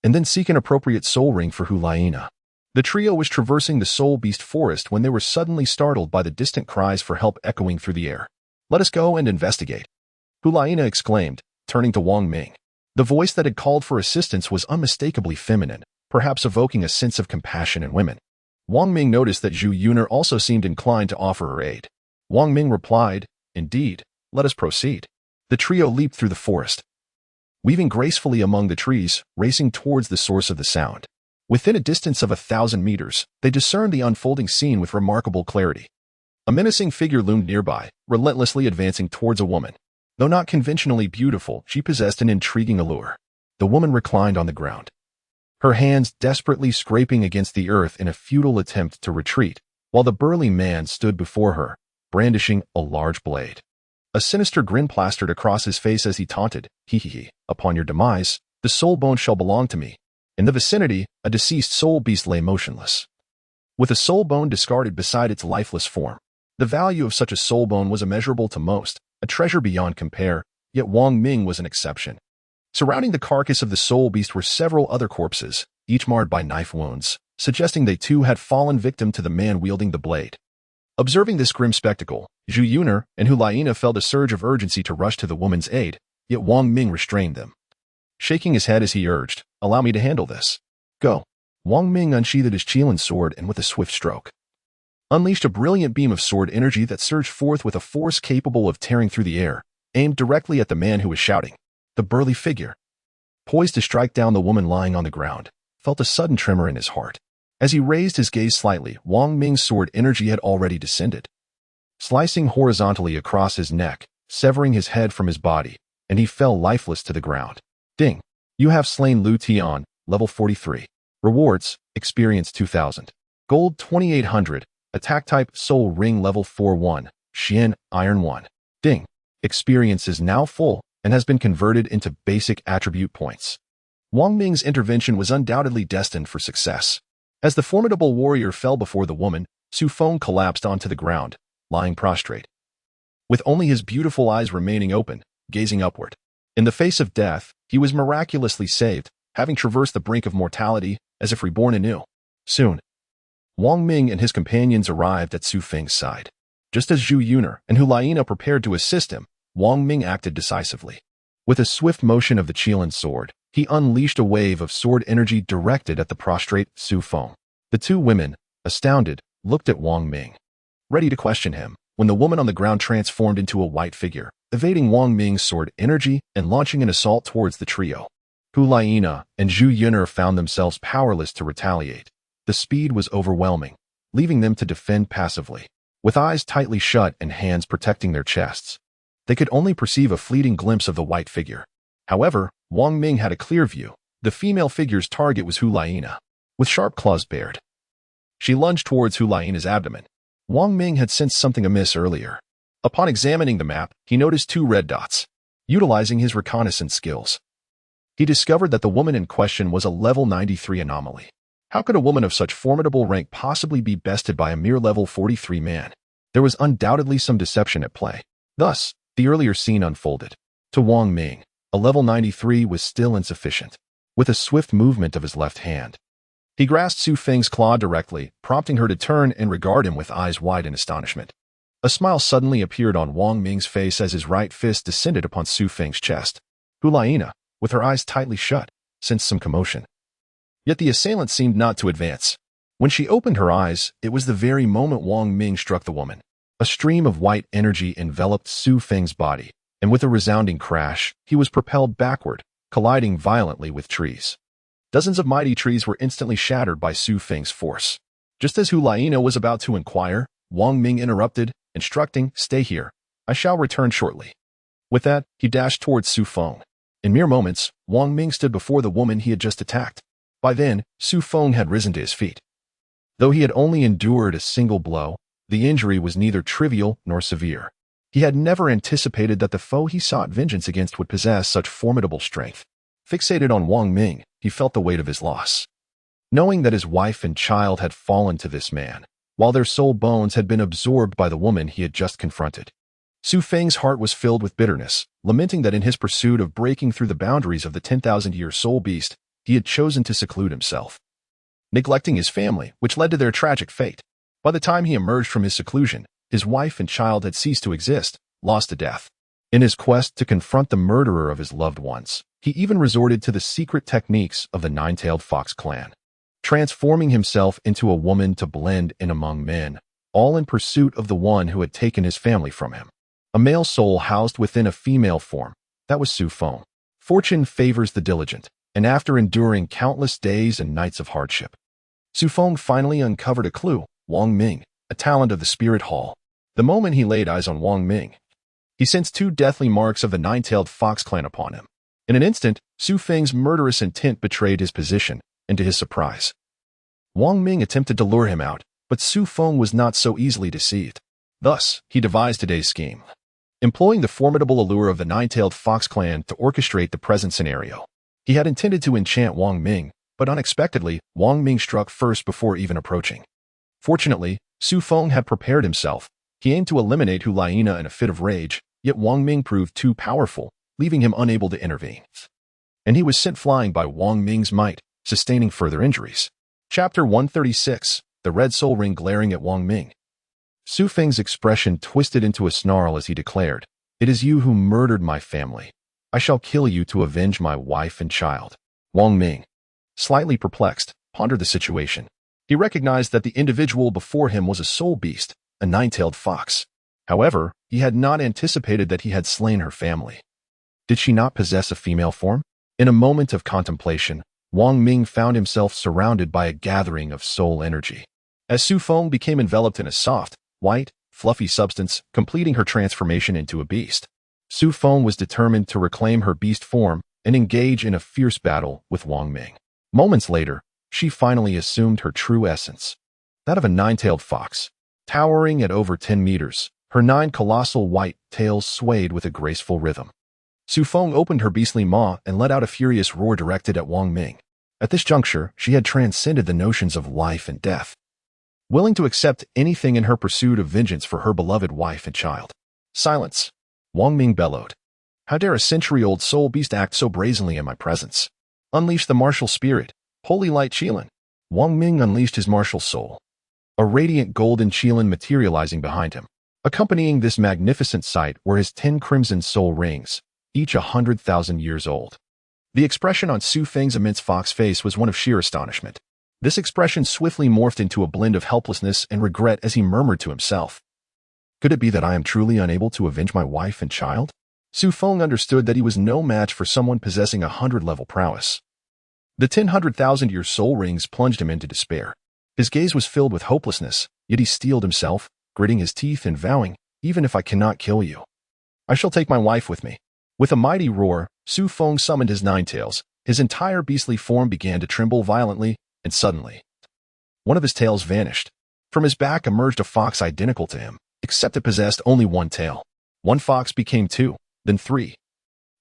and then seek an appropriate soul ring for Hulaina. The trio was traversing the Soul Beast Forest when they were suddenly startled by the distant cries for help echoing through the air. "Let us go and investigate," Hulaina exclaimed, turning to Wang Ming. The voice that had called for assistance was unmistakably feminine, perhaps evoking a sense of compassion in women. Wang Ming noticed that Zhu Yuner also seemed inclined to offer her aid. Wang Ming replied, "Indeed, let us proceed." The trio leaped through the forest, weaving gracefully among the trees, racing towards the source of the sound. Within a distance of 1,000 meters, they discerned the unfolding scene with remarkable clarity. A menacing figure loomed nearby, relentlessly advancing towards a woman. Though not conventionally beautiful, she possessed an intriguing allure. The woman reclined on the ground, her hands desperately scraping against the earth in a futile attempt to retreat, while the burly man stood before her, brandishing a large blade. A sinister grin plastered across his face as he taunted, "Hee hee hee, upon your demise, the soul bone shall belong to me." In the vicinity, a deceased soul beast lay motionless, with a soul bone discarded beside its lifeless form. The value of such a soul bone was immeasurable to most, a treasure beyond compare, yet Wang Ming was an exception. Surrounding the carcass of the soul beast were several other corpses, each marred by knife wounds, suggesting they too had fallen victim to the man wielding the blade. Observing this grim spectacle, Zhu Yuner and Hulaina felt a surge of urgency to rush to the woman's aid, yet Wang Ming restrained them, shaking his head as he urged, "Allow me to handle this." "Go." Wang Ming unsheathed his Qilin sword and with a swift stroke, unleashed a brilliant beam of sword energy that surged forth with a force capable of tearing through the air, aimed directly at the man who was shouting. The burly figure, poised to strike down the woman lying on the ground, felt a sudden tremor in his heart. As he raised his gaze slightly, Wang Ming's sword energy had already descended, slicing horizontally across his neck, severing his head from his body, and he fell lifeless to the ground. Ding! You have slain Lu Tian, level 43. Rewards, experience 2000. Gold 2800. Attack type Soul Ring level 41. Xian, Iron 1. Ding! Experience is now full and has been converted into basic attribute points. Wang Ming's intervention was undoubtedly destined for success. As the formidable warrior fell before the woman, Su Feng collapsed onto the ground, lying prostrate, with only his beautiful eyes remaining open, gazing upward. In the face of death, he was miraculously saved, having traversed the brink of mortality as if reborn anew. Soon, Wang Ming and his companions arrived at Su Feng's side. Just as Zhu Yuner and Hulaina prepared to assist him, Wang Ming acted decisively. With a swift motion of the Qilin sword, he unleashed a wave of sword energy directed at the prostrate Su Feng. The two women, astounded, looked at Wang Ming, ready to question him, when the woman on the ground transformed into a white figure, evading Wang Ming's sword energy and launching an assault towards the trio. Hulaina and Zhu Yuner found themselves powerless to retaliate. The speed was overwhelming, leaving them to defend passively. With eyes tightly shut and hands protecting their chests, they could only perceive a fleeting glimpse of the white figure. However, Wang Ming had a clear view. The female figure's target was Hulaina. With sharp claws bared, she lunged towards Hulaina's abdomen. Wang Ming had sensed something amiss earlier. Upon examining the map, he noticed two red dots. Utilizing his reconnaissance skills, he discovered that the woman in question was a level 93 anomaly. How could a woman of such formidable rank possibly be bested by a mere level 43 man? There was undoubtedly some deception at play. Thus, The earlier scene unfolded. To Wang Ming, a level 93 was still insufficient. With a swift movement of his left hand, he grasped Su Feng's claw directly, prompting her to turn and regard him with eyes wide in astonishment. A smile suddenly appeared on Wang Ming's face as his right fist descended upon Su Feng's chest. Hulaina, with her eyes tightly shut, sensed some commotion. Yet the assailant seemed not to advance. When she opened her eyes, it was the very moment Wang Ming struck the woman. A stream of white energy enveloped Su Feng's body, and with a resounding crash, he was propelled backward, colliding violently with trees. Dozens of mighty trees were instantly shattered by Su Feng's force. Just as Hulaina was about to inquire, Wang Ming interrupted, instructing, "Stay here. I shall return shortly." With that, he dashed towards Su Feng. In mere moments, Wang Ming stood before the woman he had just attacked. By then, Su Feng had risen to his feet. Though he had only endured a single blow, the injury was neither trivial nor severe. He had never anticipated that the foe he sought vengeance against would possess such formidable strength. Fixated on Wang Ming, he felt the weight of his loss. Knowing that his wife and child had fallen to this man, while their soul bones had been absorbed by the woman he had just confronted. Su Feng's heart was filled with bitterness, lamenting that in his pursuit of breaking through the boundaries of the 10,000-year soul beast, he had chosen to seclude himself, neglecting his family, which led to their tragic fate. By the time he emerged from his seclusion, his wife and child had ceased to exist, lost to death. In his quest to confront the murderer of his loved ones, he even resorted to the secret techniques of the nine-tailed fox clan, transforming himself into a woman to blend in among men, all in pursuit of the one who had taken his family from him. A male soul housed within a female form, that was Su Feng. Fortune favors the diligent, and after enduring countless days and nights of hardship, Su Feng finally uncovered a clue: Wang Ming, a talent of the spirit hall. The moment he laid eyes on Wang Ming, he sensed two deathly marks of the nine-tailed fox clan upon him. In an instant, Su Feng's murderous intent betrayed his position, and to his surprise, Wang Ming attempted to lure him out, but Su Feng was not so easily deceived. Thus, he devised today's scheme, employing the formidable allure of the nine-tailed fox clan to orchestrate the present scenario. He had intended to enchant Wang Ming, but unexpectedly, Wang Ming struck first before even approaching. Fortunately, Su Feng had prepared himself. He aimed to eliminate Hulaina in a fit of rage, yet Wang Ming proved too powerful, leaving him unable to intervene. And he was sent flying by Wang Ming's might, sustaining further injuries. Chapter 136, The Red Soul Ring glaring at Wang Ming. Su Feng's expression twisted into a snarl as he declared, "It is you who murdered my family. I shall kill you to avenge my wife and child." Wang Ming, slightly perplexed, pondered the situation. He recognized that the individual before him was a soul beast, a nine-tailed fox. However, he had not anticipated that he had slain her family. Did she not possess a female form? In a moment of contemplation, Wang Ming found himself surrounded by a gathering of soul energy. As Su Feng became enveloped in a soft, white, fluffy substance, completing her transformation into a beast, Su Feng was determined to reclaim her beast form and engage in a fierce battle with Wang Ming. Moments later, she finally assumed her true essence, that of a nine-tailed fox. Towering at over 10 meters, her 9 colossal white tails swayed with a graceful rhythm. Su Feng opened her beastly maw and let out a furious roar directed at Wang Ming. At this juncture, she had transcended the notions of life and death, willing to accept anything in her pursuit of vengeance for her beloved wife and child. "Silence!" Wang Ming bellowed. "How dare a century-old soul beast act so brazenly in my presence? Unleash the martial spirit, holy light Qilin." Wang Ming unleashed his martial soul, a radiant golden Qilin materializing behind him. Accompanying this magnificent sight were his 10 crimson soul rings, each 100,000 years old. The expression on Su Feng's immense fox face was one of sheer astonishment. This expression swiftly morphed into a blend of helplessness and regret as he murmured to himself, "Could it be that I am truly unable to avenge my wife and child?" Su Feng understood that he was no match for someone possessing 100-level prowess. The 100,000-year soul rings plunged him into despair. His gaze was filled with hopelessness, yet he steeled himself, gritting his teeth and vowing, "Even if I cannot kill you, I shall take my wife with me." With a mighty roar, Su Feng summoned his 9 tails. His entire beastly form began to tremble violently, and suddenly, one of his tails vanished. From his back emerged a fox identical to him, except it possessed only 1 tail. 1 fox became 2, then 3.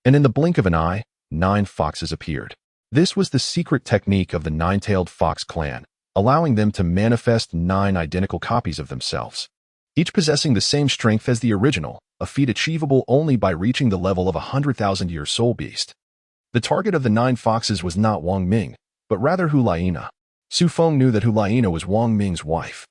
And in the blink of an eye, 9 foxes appeared. This was the secret technique of the nine-tailed fox clan, allowing them to manifest 9 identical copies of themselves, each possessing the same strength as the original, a feat achievable only by reaching the level of a 100,000-year soul beast. The target of the 9 foxes was not Wang Ming, but rather Hulaina. Su Feng knew that Hulaina was Wang Ming's wife,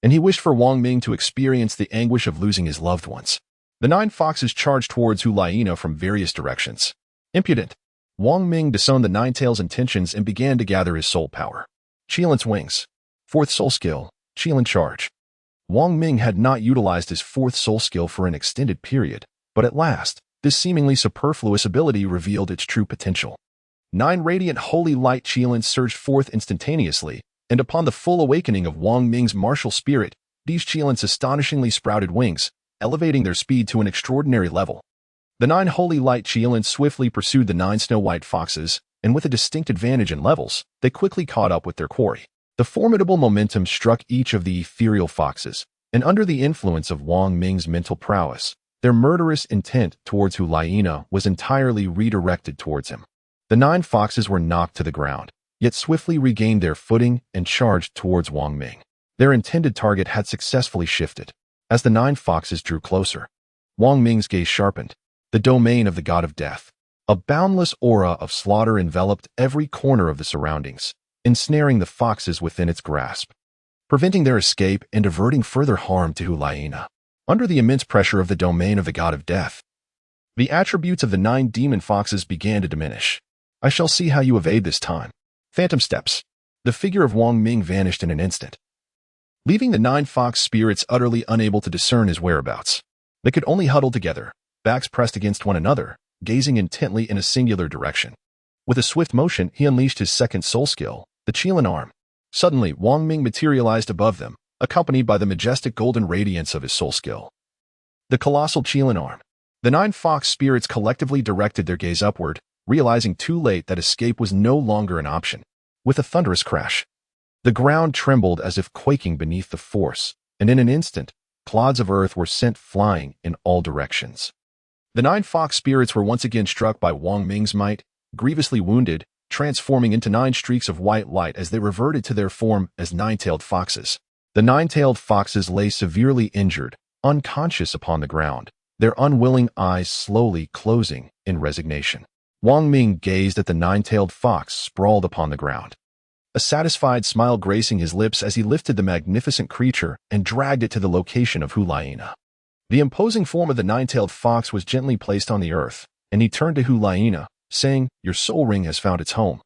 and he wished for Wang Ming to experience the anguish of losing his loved ones. The 9 foxes charged towards Hulaina from various directions. Impudent, Wang Ming disowned the Nine-Tails' intentions and began to gather his soul power. Qilin's wings. 4th soul skill, Qilin charge. Wang Ming had not utilized his 4th soul skill for an extended period, but at last, this seemingly superfluous ability revealed its true potential. 9 radiant holy light Qilins surged forth instantaneously, and upon the full awakening of Wang Ming's martial spirit, these Qilins astonishingly sprouted wings, elevating their speed to an extraordinary level. The 9 holy light Qilins swiftly pursued the 9 snow-white foxes, and with a distinct advantage in levels, they quickly caught up with their quarry. The formidable momentum struck each of the ethereal foxes, and under the influence of Wang Ming's mental prowess, their murderous intent towards Hulaina was entirely redirected towards him. The 9 foxes were knocked to the ground, yet swiftly regained their footing and charged towards Wang Ming. Their intended target had successfully shifted. As the 9 foxes drew closer, Wang Ming's gaze sharpened. The domain of the god of death. A boundless aura of slaughter enveloped every corner of the surroundings, ensnaring the foxes within its grasp, preventing their escape and averting further harm to Hulaina. Under the immense pressure of the domain of the god of death, the attributes of the 9 demon foxes began to diminish. I shall see how you evade this time. Phantom steps. The figure of Wang Ming vanished in an instant, leaving the 9 fox spirits utterly unable to discern his whereabouts. They could only huddle together, backs pressed against one another, gazing intently in a singular direction. With a swift motion, he unleashed his 2nd soul skill, the Qilin arm. Suddenly, Wang Ming materialized above them, accompanied by the majestic golden radiance of his soul skill. The colossal Qilin arm. The 9 fox spirits collectively directed their gaze upward, realizing too late that escape was no longer an option. With a thunderous crash, the ground trembled as if quaking beneath the force, and in an instant, clods of earth were sent flying in all directions. The 9 fox spirits were once again struck by Wang Ming's might, grievously wounded, transforming into 9 streaks of white light as they reverted to their form as 9-tailed foxes. The 9-tailed foxes lay severely injured, unconscious upon the ground, their unwilling eyes slowly closing in resignation. Wang Ming gazed at the 9-tailed fox sprawled upon the ground, a satisfied smile gracing his lips as he lifted the magnificent creature and dragged it to the location of Hulaina. The imposing form of the 9-tailed fox was gently placed on the earth, and he turned to Hulaina, saying, "Your soul ring has found its home.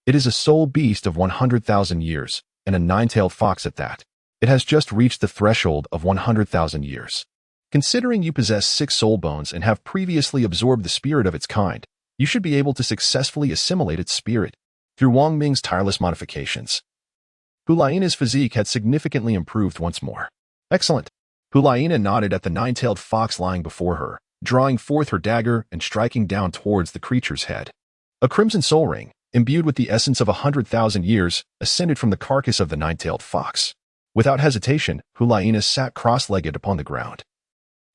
It is a soul beast of 100,000 years, and a 9-tailed fox at that. It has just reached the threshold of 100,000 years. Considering you possess 6 soul bones and have previously absorbed the spirit of its kind, you should be able to successfully assimilate its spirit through Wang Ming's tireless modifications." Hulaina's physique had significantly improved once more. Excellent. Hulaina nodded at the 9-tailed fox lying before her, drawing forth her dagger and striking down towards the creature's head. A crimson soul ring, imbued with the essence of 100,000 years, ascended from the carcass of the 9-tailed fox. Without hesitation, Hulaina sat cross-legged upon the ground,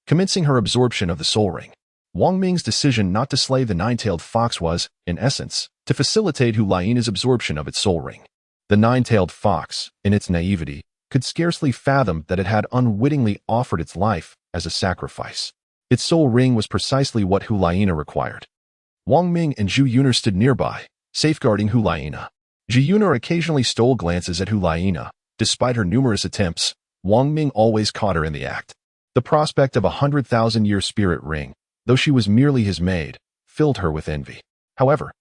commencing her absorption of the soul ring. Wang Ming's decision not to slay the 9-tailed fox was, in essence, to facilitate Hulaina's absorption of its soul ring. The 9-tailed fox, in its naivety, could scarcely fathom that it had unwittingly offered its life as a sacrifice. Its soul ring was precisely what Hulaina required. Wang Ming and Zhu Yuner stood nearby, safeguarding Hulaina. Zhu Yuner occasionally stole glances at Hulaina. Despite her numerous attempts, Wang Ming always caught her in the act. The prospect of a 100,000-year spirit ring, though she was merely his maid, filled her with envy. However,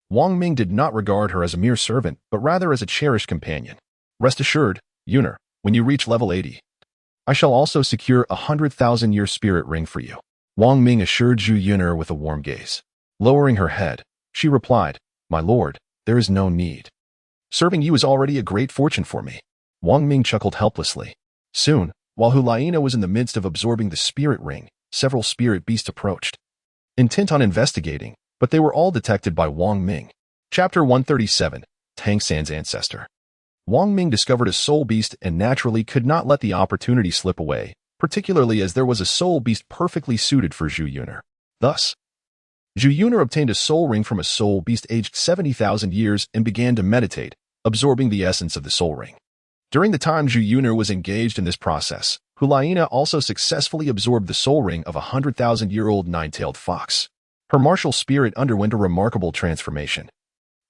Wang Ming did not regard her as a mere servant, but rather as a cherished companion. "Rest assured, Yuner, when you reach level 80, I shall also secure a 100,000-year spirit ring for you," Wang Ming assured Zhu Yuner with a warm gaze. Lowering her head, she replied, "My lord, there is no need. Serving you is already a great fortune for me." Wang Ming chuckled helplessly. Soon, while Hulaina was in the midst of absorbing the spirit ring, several spirit beasts approached, intent on investigating, but they were all detected by Wang Ming. Chapter 137, Tang San's Ancestor. Wang Ming discovered a soul beast and naturally could not let the opportunity slip away, particularly as there was a soul beast perfectly suited for Zhu Yuner. Thus, Zhu Yuner obtained a soul ring from a soul beast aged 70,000 years and began to meditate, absorbing the essence of the soul ring. During the time Zhu Yuner was engaged in this process, Hulaina also successfully absorbed the soul ring of a 100,000-year-old nine-tailed fox. Her martial spirit underwent a remarkable transformation,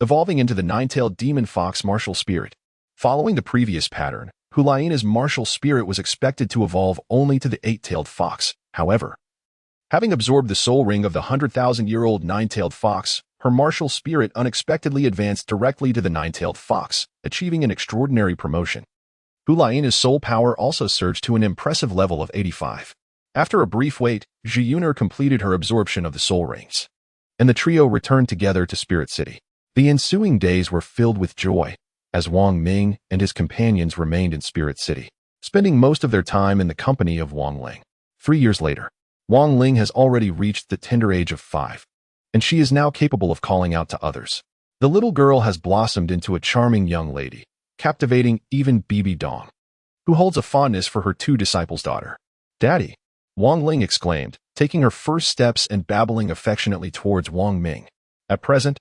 evolving into the nine-tailed demon fox martial spirit. Following the previous pattern, Hulaina's martial spirit was expected to evolve only to the eight-tailed fox. However, having absorbed the soul ring of the 100,000-year-old nine-tailed fox, her martial spirit unexpectedly advanced directly to the nine-tailed fox, achieving an extraordinary promotion. Hulaina's soul power also surged to an impressive level of 85. After a brief wait, Ji Meng completed her absorption of the soul rings, and the trio returned together to Spirit City. The ensuing days were filled with joy, as Wang Ming and his companions remained in Spirit City, spending most of their time in the company of Wang Ling. 3 years later, Wang Ling has already reached the tender age of 5, and she is now capable of calling out to others. The little girl has blossomed into a charming young lady, captivating even Bibi Dong, who holds a fondness for her two disciples' daughter. "Daddy," Wang Ling exclaimed, taking her first steps and babbling affectionately towards Wang Ming. At present,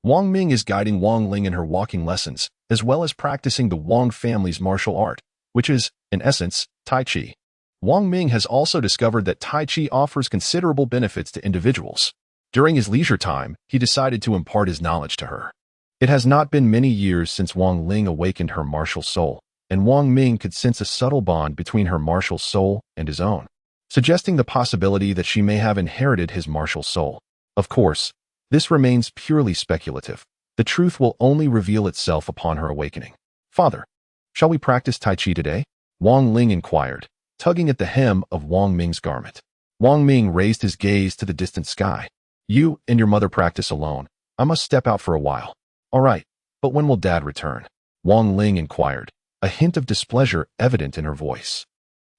Wang Ming is guiding Wang Ling in her walking lessons, as well as practicing the Wang family's martial art, which is, in essence, Tai Chi. Wang Ming has also discovered that Tai Chi offers considerable benefits to individuals. During his leisure time, he decided to impart his knowledge to her. It has not been many years since Wang Ling awakened her martial soul, and Wang Ming could sense a subtle bond between her martial soul and his own, suggesting the possibility that she may have inherited his martial soul. Of course, this remains purely speculative. The truth will only reveal itself upon her awakening. "Father, shall we practice Tai Chi today?" Wang Ling inquired, tugging at the hem of Wang Ming's garment. Wang Ming raised his gaze to the distant sky. "You and your mother practice alone. I must step out for a while." "All right, but when will Dad return?" Wang Ling inquired, a hint of displeasure evident in her voice.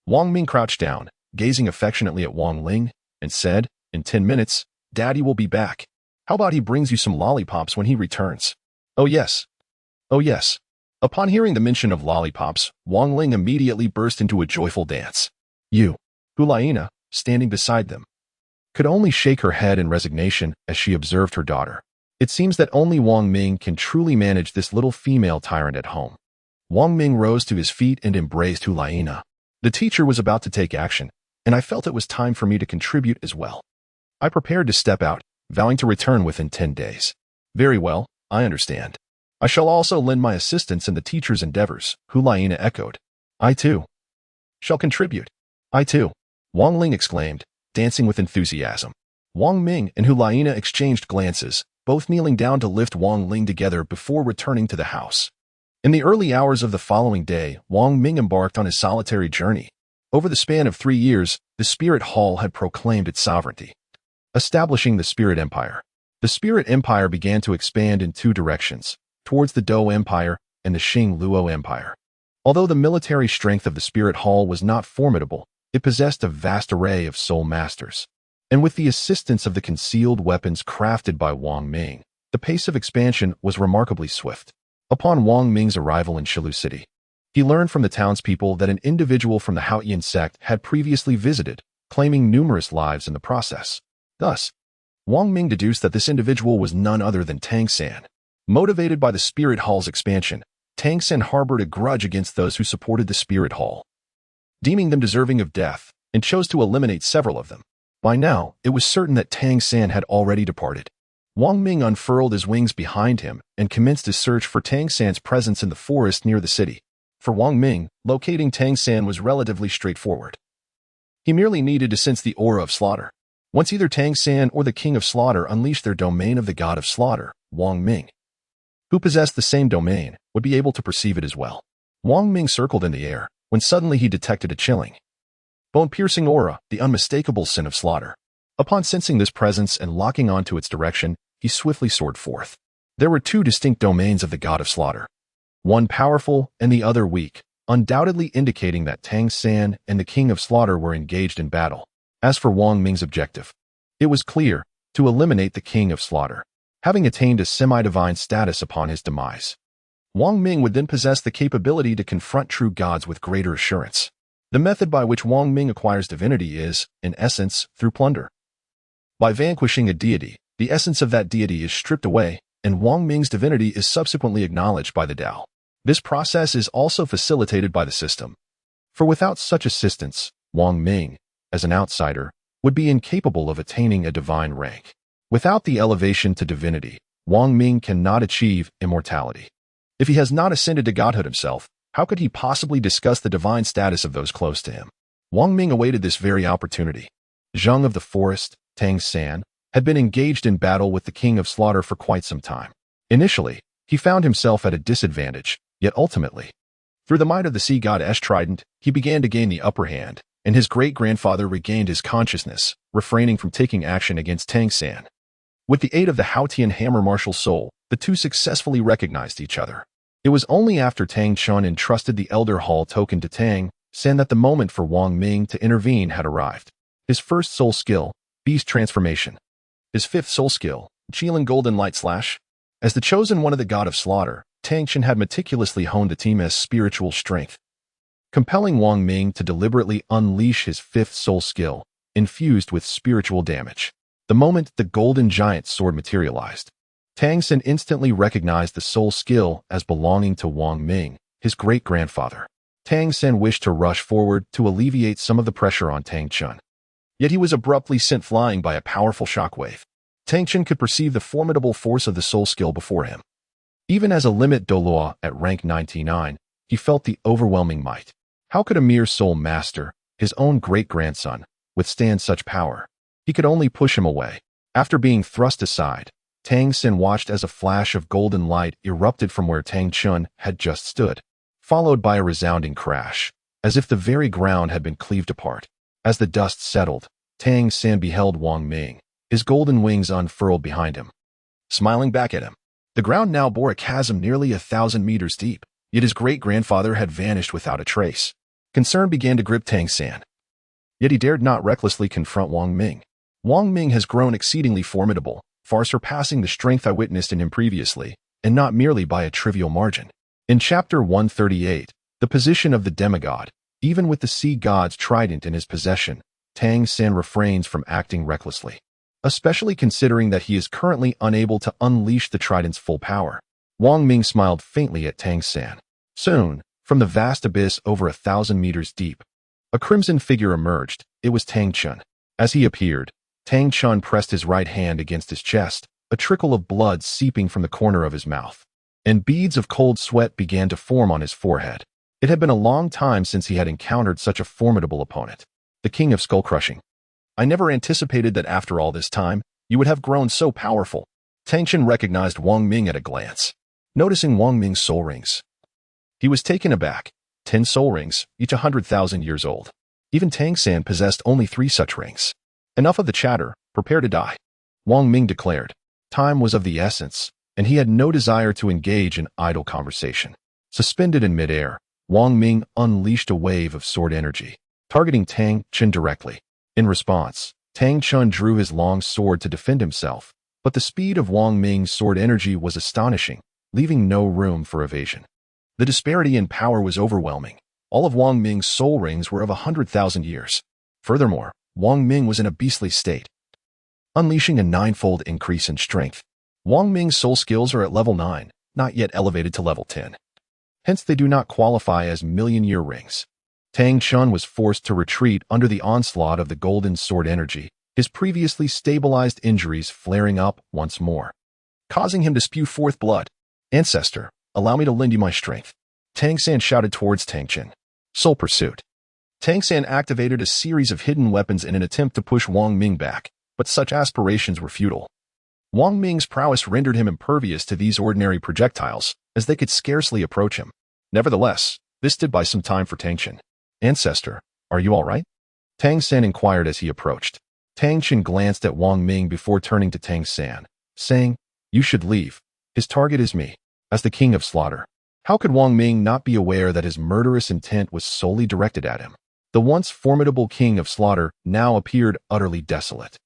Wang Ming crouched down, gazing affectionately at Wang Ling, and said, "In 10 minutes, Daddy will be back. How about he brings you some lollipops when he returns?" "Oh yes. Oh yes." Upon hearing the mention of lollipops, Wang Ling immediately burst into a joyful dance. Hulaina, standing beside them, could only shake her head in resignation as she observed her daughter. It seems that only Wang Ming can truly manage this little female tyrant at home. Wang Ming rose to his feet and embraced Hulaina. The teacher was about to take action, and I felt it was time for me to contribute as well. I prepared to step out, vowing to return within 10 days. "Very well, I understand. I shall also lend my assistance in the teacher's endeavors," Hulaina echoed. "I too shall contribute." "I too," Wang Ling exclaimed, dancing with enthusiasm. Wang Ming and Hulaina exchanged glances, both kneeling down to lift Wang Ling together before returning to the house. In the early hours of the following day, Wang Ming embarked on his solitary journey. Over the span of 3 years, the Spirit Hall had proclaimed its sovereignty, establishing the Spirit Empire. The Spirit Empire began to expand in 2 directions, towards the Dou Empire and the Xing Luo Empire. Although the military strength of the Spirit Hall was not formidable, it possessed a vast array of soul masters. And with the assistance of the concealed weapons crafted by Wang Ming, the pace of expansion was remarkably swift. Upon Wang Ming's arrival in Shilu City, he learned from the townspeople that an individual from the Haoyan sect had previously visited, claiming numerous lives in the process. Thus, Wang Ming deduced that this individual was none other than Tang San. Motivated by the Spirit Hall's expansion, Tang San harbored a grudge against those who supported the Spirit Hall, deeming them deserving of death, and chose to eliminate several of them. By now, it was certain that Tang San had already departed. Wang Ming unfurled his wings behind him and commenced his search for Tang San's presence in the forest near the city. For Wang Ming, locating Tang San was relatively straightforward. He merely needed to sense the aura of slaughter. Once either Tang San or the King of Slaughter unleashed their domain of the God of Slaughter, Wang Ming, who possessed the same domain, would be able to perceive it as well. Wang Ming circled in the air, when suddenly he detected a chilling, bone-piercing aura, the unmistakable sin of slaughter. Upon sensing this presence and locking onto its direction, he swiftly soared forth. There were 2 distinct domains of the God of Slaughter, one powerful and the other weak, undoubtedly indicating that Tang San and the King of Slaughter were engaged in battle. As for Wang Ming's objective, it was clear: to eliminate the King of Slaughter, having attained a semi-divine status upon his demise. Wang Ming would then possess the capability to confront true gods with greater assurance. The method by which Wang Ming acquires divinity is, in essence, through plunder. By vanquishing a deity, the essence of that deity is stripped away, and Wang Ming's divinity is subsequently acknowledged by the Tao. This process is also facilitated by the system For without such assistance, Wang Ming, as an outsider, would be incapable of attaining a divine rank. Without the elevation to divinity, Wang Ming cannot achieve immortality. If he has not ascended to godhood himself, how could he possibly discuss the divine status of those close to him? Wang Ming awaited this very opportunity. Zheng of the forest, Tang San, had been engaged in battle with the king of slaughter for quite some time. Initially, he found himself at a disadvantage, yet ultimately, through the might of the sea god trident, he began to gain the upper hand, and his great-grandfather regained his consciousness, refraining from taking action against Tang San. With the aid of the Haotian hammer martial soul, the two successfully recognized each other. It was only after Tang Chun entrusted the Elder Hall token to Tang San that the moment for Wang Ming to intervene had arrived. His first soul skill, Beast Transformation. His fifth soul skill, Qilin Golden Light Slash. As the chosen one of the god of slaughter, Tang Chun had meticulously honed the team's spiritual strength, compelling Wang Ming to deliberately unleash his fifth soul skill, infused with spiritual damage. The moment the golden giant sword materialized, Tang San instantly recognized the soul skill as belonging to Wang Ming, his great-grandfather. Tang San wished to rush forward to alleviate some of the pressure on Tang Chun. Yet he was abruptly sent flying by a powerful shockwave. Tang Chun could perceive the formidable force of the soul skill before him. Even as a limit Douluo at rank 99, he felt the overwhelming might. How could a mere soul master, his own great-grandson, withstand such power? He could only push him away. After being thrust aside, Tang San watched as a flash of golden light erupted from where Tang Chun had just stood, followed by a resounding crash, as if the very ground had been cleaved apart. As the dust settled, Tang San beheld Wang Ming, his golden wings unfurled behind him, smiling back at him. The ground now bore a chasm nearly 1,000 meters deep, yet his great-grandfather had vanished without a trace. Concern began to grip Tang San. Yet he dared not recklessly confront Wang Ming. Wang Ming has grown exceedingly formidable, far surpassing the strength I witnessed in him previously, and not merely by a trivial margin. In Chapter 138, the position of the demigod, even with the sea god's trident in his possession, Tang San refrains from acting recklessly, especially considering that he is currently unable to unleash the trident's full power. Wang Ming smiled faintly at Tang San. Soon, from the vast abyss over 1,000 meters deep, a crimson figure emerged. It was Tang Chun. As he appeared, Tang Chun pressed his right hand against his chest, a trickle of blood seeping from the corner of his mouth, and beads of cold sweat began to form on his forehead. It had been a long time since he had encountered such a formidable opponent, the king of skull-crushing. I never anticipated that after all this time, you would have grown so powerful. Tang Chun recognized Wang Ming at a glance. Noticing Wang Ming's soul rings, he was taken aback. 10 soul rings, each 100,000 years old. Even Tang San possessed only 3 such rings. Enough of the chatter, prepare to die, Wang Ming declared. Time was of the essence, and he had no desire to engage in idle conversation. Suspended in midair, Wang Ming unleashed a wave of sword energy, targeting Tang Chun directly. In response, Tang Chun drew his long sword to defend himself, but the speed of Wang Ming's sword energy was astonishing, leaving no room for evasion. The disparity in power was overwhelming. All of Wang Ming's soul rings were of 100,000 years. Furthermore, Wang Ming was in a beastly state, unleashing a 9-fold increase in strength. Wang Ming's soul skills are at level 9, not yet elevated to level 10. Hence they do not qualify as million-year rings. Tang Chun was forced to retreat under the onslaught of the golden sword energy, his previously stabilized injuries flaring up once more, causing him to spew forth blood. Ancestor, allow me to lend you my strength, Tang San shouted towards Tang Chun. Soul Pursuit. Tang San activated a series of hidden weapons in an attempt to push Wang Ming back, but such aspirations were futile. Wang Ming's prowess rendered him impervious to these ordinary projectiles, as they could scarcely approach him. Nevertheless, this did buy some time for Tang Chun. Ancestor, are you all right? Tang San inquired as he approached. Tang Chun glanced at Wang Ming before turning to Tang San, saying, "You should leave. His target is me, as the king of slaughter." How could Wang Ming not be aware that his murderous intent was solely directed at him? The once formidable king of slaughter now appeared utterly desolate.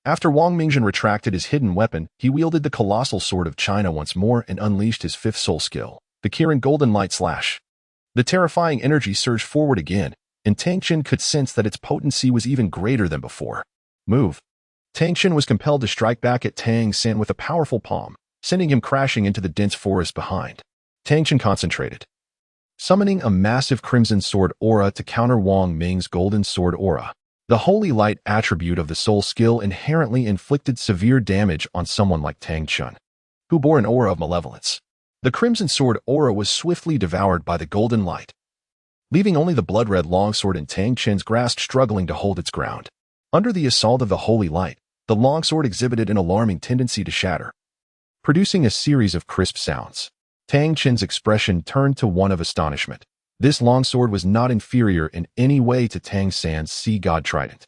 After Wang Ming retracted his hidden weapon, he wielded the colossal sword of China once more and unleashed his 5th soul skill, the Qilin Golden Light Slash. The terrifying energy surged forward again, and Tang Chun could sense that its potency was even greater than before. Move. Tang Chun was compelled to strike back at Tang San with a powerful palm, sending him crashing into the dense forest behind. Tang Chun concentrated. summoning a massive crimson sword aura to counter Wang Ming's golden sword aura. The holy light attribute of the soul skill inherently inflicted severe damage on someone like Tang Chun, who bore an aura of malevolence. The crimson sword aura was swiftly devoured by the golden light, leaving only the blood-red longsword in Tang Chun's grasp struggling to hold its ground. Under the assault of the holy light, the longsword exhibited an alarming tendency to shatter, producing a series of crisp sounds. Tang Chun's expression turned to one of astonishment. This longsword was not inferior in any way to Tang San's sea god trident,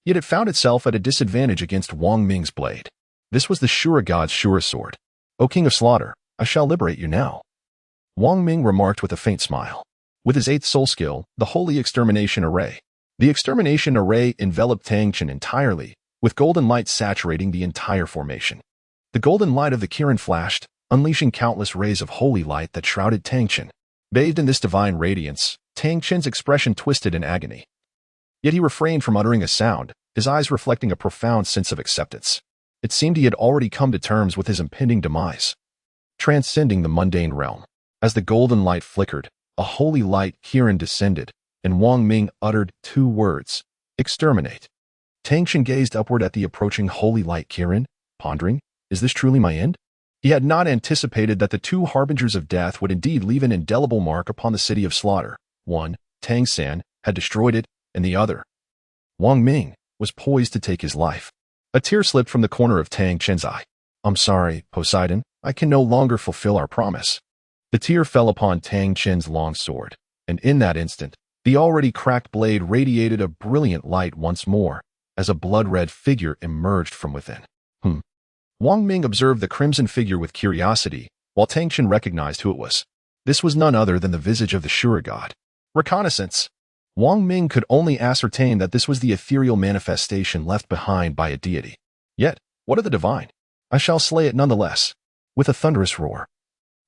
yet it found itself at a disadvantage against Wong Ming's blade. This was the Shura god's Shura sword. "O King of Slaughter, I shall liberate you now," Wong Ming remarked with a faint smile. With his 8th soul skill, the Holy Extermination Array, the Extermination Array enveloped Tang Chun entirely, with golden light saturating the entire formation. The golden light of the Kirin flashed, unleashing countless rays of holy light that shrouded Tang Chun. Bathed in this divine radiance, Tang Chun's expression twisted in agony. Yet he refrained from uttering a sound, his eyes reflecting a profound sense of acceptance. It seemed he had already come to terms with his impending demise. Transcending the mundane realm, as the golden light flickered, a holy light Kirin descended, and Wong Ming uttered 2 words: "Exterminate." Tang Chun gazed upward at the approaching holy light Kirin, pondering, is this truly my end? He had not anticipated that the 2 harbingers of death would indeed leave an indelible mark upon the city of slaughter. One, Tang San, had destroyed it, and the other, Wong Ming, was poised to take his life. A tear slipped from the corner of Tang Chun's eye. "I'm sorry, Poseidon, I can no longer fulfill our promise." The tear fell upon Tang Chun's long sword, and in that instant, the already cracked blade radiated a brilliant light once more, as a blood-red figure emerged from within. Wong Ming observed the crimson figure with curiosity, while Tang Chun recognized who it was. This was none other than the visage of the Shura god. Reconnaissance. Wong Ming could only ascertain that this was the ethereal manifestation left behind by a deity. Yet, what of the divine? I shall slay it nonetheless. With a thunderous roar,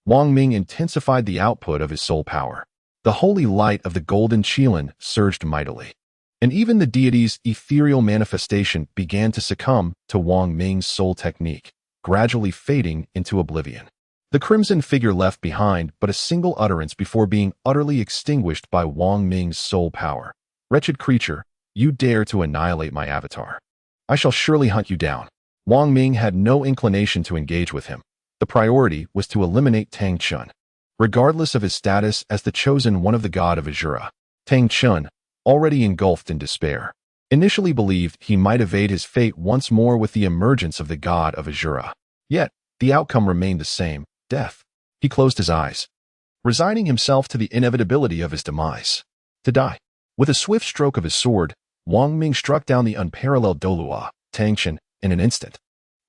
Wong Ming intensified the output of his soul power. The holy light of the golden Qilin surged mightily, and even the deity's ethereal manifestation began to succumb to Wong Ming's soul technique, gradually fading into oblivion. The crimson figure left behind but a single utterance before being utterly extinguished by Wong Ming's soul power. "Wretched creature, you dare to annihilate my avatar. I shall surely hunt you down." Wong Ming had no inclination to engage with him. The priority was to eliminate Tang Chun, regardless of his status as the chosen one of the god of Azura. Tang Chun, already engulfed in despair, initially believed he might evade his fate once more with the emergence of the god of Azura. Yet, the outcome remained the same: death. He closed his eyes, resigning himself to the inevitability of his demise. To die. With a swift stroke of his sword, Wong Ming struck down the unparalleled Douluo, Tang Chun, in an instant.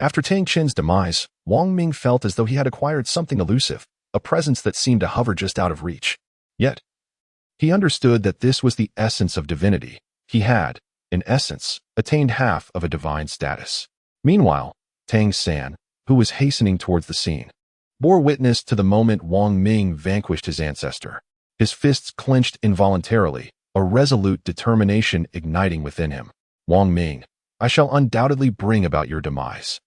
After Tang Chun's demise, Wong Ming felt as though he had acquired something elusive, a presence that seemed to hover just out of reach. Yet, he understood that this was the essence of divinity. He had, in essence, attained half of a divine status. Meanwhile, Tang San, who was hastening towards the scene, bore witness to the moment Wong Ming vanquished his ancestor. His fists clenched involuntarily, a resolute determination igniting within him. "Wong Ming, I shall undoubtedly bring about your demise."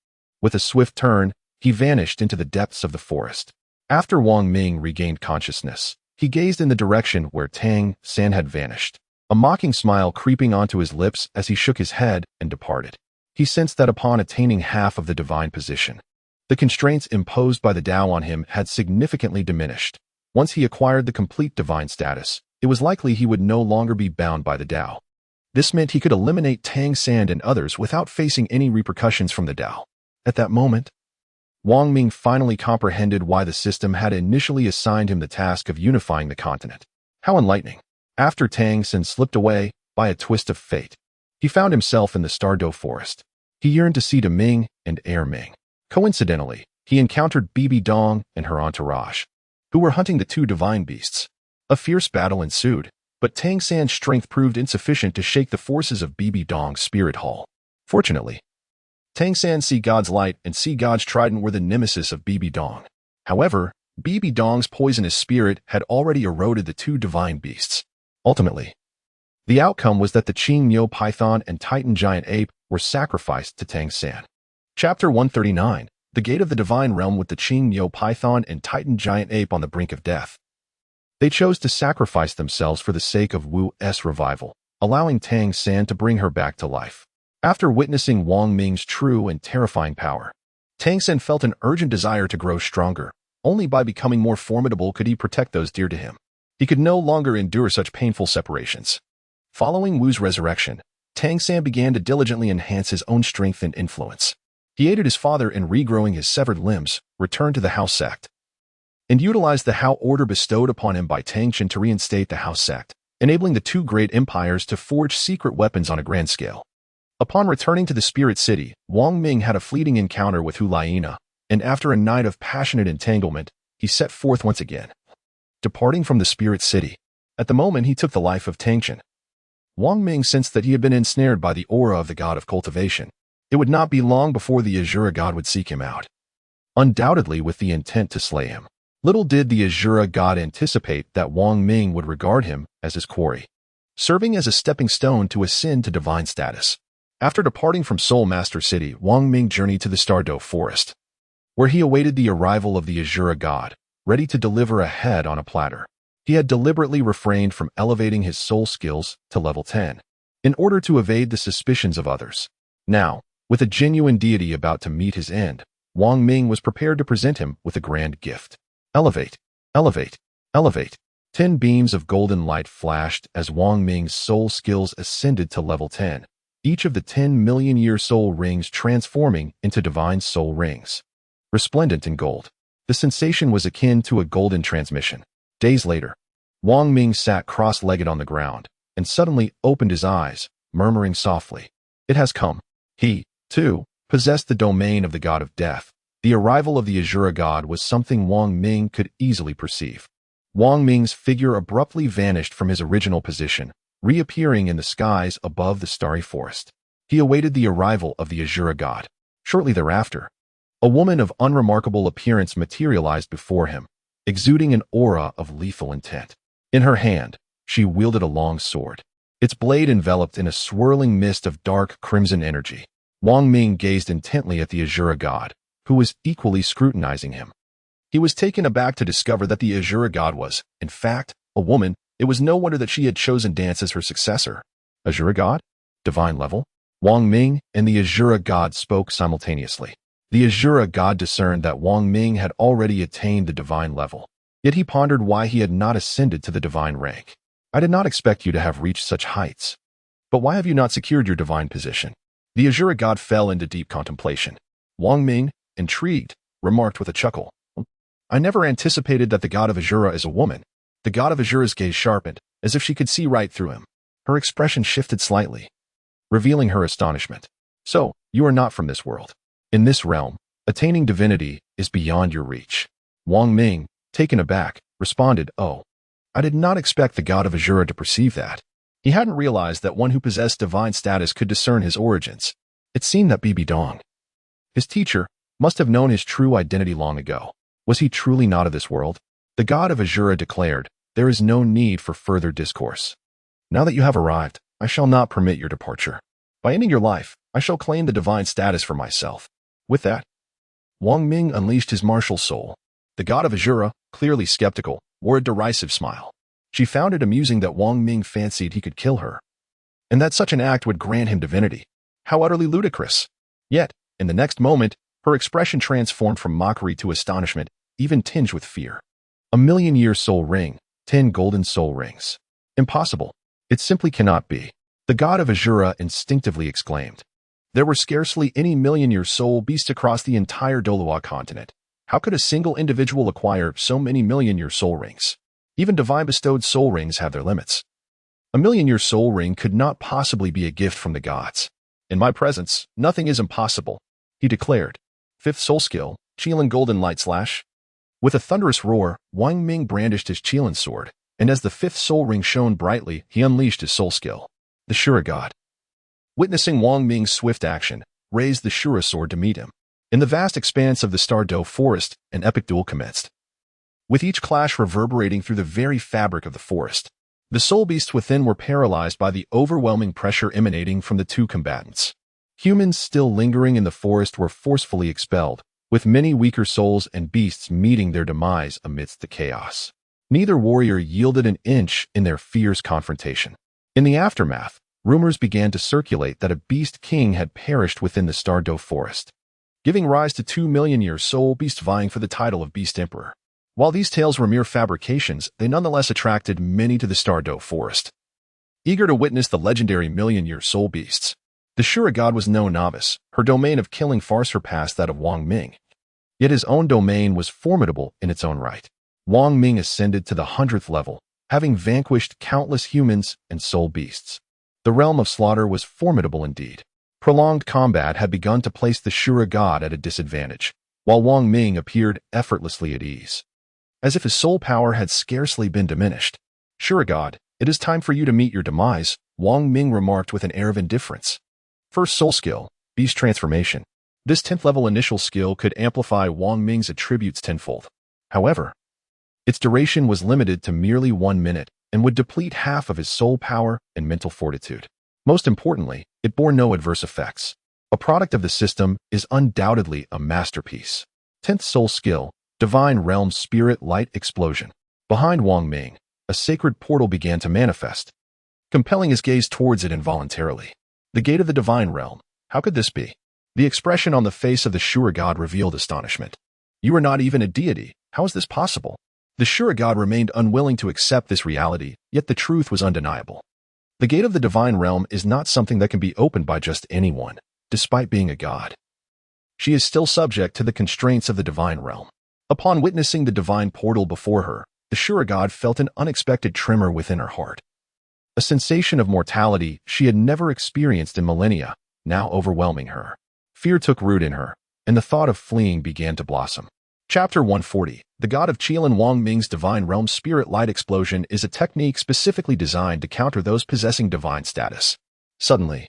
With a swift turn, he vanished into the depths of the forest. After Wong Ming regained consciousness, he gazed in the direction where Tang San had vanished, a mocking smile creeping onto his lips as he shook his head and departed. He sensed that upon attaining half of the divine position, the constraints imposed by the Tao on him had significantly diminished. Once he acquired the complete divine status, it was likely he would no longer be bound by the Tao. This meant he could eliminate Tang San and others without facing any repercussions from the Tao. At that moment, Wong Ming finally comprehended why the system had initially assigned him the task of unifying the continent. How enlightening. After Tang San slipped away, by a twist of fate, he found himself in the Stardow Forest. He yearned to see Ji Meng and Air Ming. Coincidentally, he encountered Bibi Dong and her entourage, who were hunting the 2 divine beasts. A fierce battle ensued, but Tang San's strength proved insufficient to shake the forces of Bibi Dong's spirit hall. Fortunately, Tang San's Sea God's Light and Sea God's Trident were the nemesis of Bibi Dong. However, Bibi Dong's poisonous spirit had already eroded the 2 divine beasts. Ultimately, the outcome was that the Qing Nyo Python and Titan Giant Ape were sacrificed to Tang San. Chapter 139, The Gate of the Divine Realm with the Qing Nyo Python and Titan Giant Ape on the brink of death. They chose to sacrifice themselves for the sake of Wu's revival, allowing Tang San to bring her back to life. After witnessing Wang Ming's true and terrifying power, Tang San felt an urgent desire to grow stronger. Only by becoming more formidable could he protect those dear to him. He could no longer endure such painful separations. Following Wu's resurrection, Tang San began to diligently enhance his own strength and influence. He aided his father in regrowing his severed limbs, returned to the house sect, and utilized the Hao order bestowed upon him by Tang Chen to reinstate the house sect, enabling the two great empires to forge secret weapons on a grand scale. Upon returning to the Spirit City, Wang Ming had a fleeting encounter with Hu Liena, and after a night of passionate entanglement, he set forth once again, departing from the Spirit City. At the moment he took the life of Tang Chen, Wang Ming sensed that he had been ensnared by the aura of the god of cultivation. It would not be long before the Azura god would seek him out, undoubtedly with the intent to slay him. Little did the Azura god anticipate that Wang Ming would regard him as his quarry, serving as a stepping stone to ascend to divine status. After departing from Soul Master City, Wang Ming journeyed to the Douluo Forest, where he awaited the arrival of the Azura god, ready to deliver a head on a platter. He had deliberately refrained from elevating his soul skills to level 10, in order to evade the suspicions of others. Now, with a genuine deity about to meet his end, Wang Ming was prepared to present him with a grand gift. Elevate, elevate, elevate. 10 beams of golden light flashed as Wang Ming's soul skills ascended to level 10, each of the 10 million-year soul rings transforming into divine soul rings, resplendent in gold. The sensation was akin to a golden transmission. Days later, Wang Ming sat cross-legged on the ground and suddenly opened his eyes, murmuring softly, "It has come." He, too, possessed the domain of the god of death. The arrival of the Azura god was something Wang Ming could easily perceive. Wang Ming's figure abruptly vanished from his original position, reappearing in the skies above the starry forest. He awaited the arrival of the Azura god. Shortly thereafter, a woman of unremarkable appearance materialized before him, exuding an aura of lethal intent. In her hand, she wielded a long sword, its blade enveloped in a swirling mist of dark crimson energy. Wang Ming gazed intently at the Azura god, who was equally scrutinizing him. He was taken aback to discover that the Azura god was, in fact, a woman. It was no wonder that she had chosen Dance as her successor. Azura god? Divine level? Wang Ming and the Azura god spoke simultaneously. The Azura god discerned that Wang Ming had already attained the divine level, yet he pondered why he had not ascended to the divine rank. "I did not expect you to have reached such heights. But why have you not secured your divine position?" The Azura god fell into deep contemplation. Wang Ming, intrigued, remarked with a chuckle, "I never anticipated that the god of Azura is a woman." The god of Azura's gaze sharpened, as if she could see right through him. Her expression shifted slightly, revealing her astonishment. "So, you are not from this world. In this realm, attaining divinity is beyond your reach." Wang Ming, taken aback, responded, "Oh, I did not expect the god of Azura to perceive that." He hadn't realized that one who possessed divine status could discern his origins. It seemed that Bibi Dong, his teacher, must have known his true identity long ago. Was he truly not of this world? The god of Azura declared, "There is no need for further discourse. Now that you have arrived, I shall not permit your departure. By ending your life, I shall claim the divine status for myself." With that, Wang Ming unleashed his martial soul. The god of Azura, clearly skeptical, wore a derisive smile. She found it amusing that Wang Ming fancied he could kill her, and that such an act would grant him divinity. How utterly ludicrous! Yet, in the next moment, her expression transformed from mockery to astonishment, even tinged with fear. "A million-year soul ring, 10 golden soul rings. Impossible. It simply cannot be." The god of Azura instinctively exclaimed. There were scarcely any million-year soul beasts across the entire Douluo continent. How could a single individual acquire so many million-year soul rings? Even divine bestowed soul rings have their limits. A million-year soul ring could not possibly be a gift from the gods. "In my presence, nothing is impossible," he declared. Fifth soul skill, Qilin Golden Light Slash. With a thunderous roar, Wang Ming brandished his Qilin sword, and as the fifth soul ring shone brightly, he unleashed his soul skill. The Shura god, witnessing Wang Ming's swift action, raised the Shura sword to meet him. In the vast expanse of the Douluo Forest, an epic duel commenced, with each clash reverberating through the very fabric of the forest. The soul beasts within were paralyzed by the overwhelming pressure emanating from the two combatants. Humans still lingering in the forest were forcefully expelled, with many weaker souls and beasts meeting their demise amidst the chaos. Neither warrior yielded an inch in their fierce confrontation. In the aftermath, rumors began to circulate that a beast king had perished within the Douluo forest, giving rise to 2 million-year soul beasts vying for the title of Beast Emperor. While these tales were mere fabrications, they nonetheless attracted many to the Douluo forest, eager to witness the legendary million-year soul beasts. The Shura god was no novice. Her domain of killing far surpassed that of Wang Ming. Yet his own domain was formidable in its own right. Wong Ming ascended to the 100th level, having vanquished countless humans and soul beasts. The realm of slaughter was formidable indeed. Prolonged combat had begun to place the Shura god at a disadvantage, while Wong Ming appeared effortlessly at ease, as if his soul power had scarcely been diminished. "Shura god, it is time for you to meet your demise," Wong Ming remarked with an air of indifference. First soul skill, Beast Transformation. This 10th level initial skill could amplify Wong Ming's attributes tenfold. However, its duration was limited to merely 1 minute and would deplete half of his soul power and mental fortitude. Most importantly, it bore no adverse effects. A product of the system, is undoubtedly a masterpiece. 10th soul skill, Divine Realm Spirit Light Explosion. Behind Wong Ming, a sacred portal began to manifest, compelling his gaze towards it involuntarily. The gate of the Divine Realm. How could this be? The expression on the face of the Shura god revealed astonishment. "You are not even a deity. How is this possible?" The Shura god remained unwilling to accept this reality, yet the truth was undeniable. The gate of the Divine Realm is not something that can be opened by just anyone, despite being a god. She is still subject to the constraints of the Divine Realm. Upon witnessing the divine portal before her, the Shura god felt an unexpected tremor within her heart. A sensation of mortality she had never experienced in millennia, now overwhelming her. Fear took root in her, and the thought of fleeing began to blossom. Chapter 140. The God of Qilan. Wong Ming's Divine Realm Spirit Light Explosion is a technique specifically designed to counter those possessing divine status. Suddenly,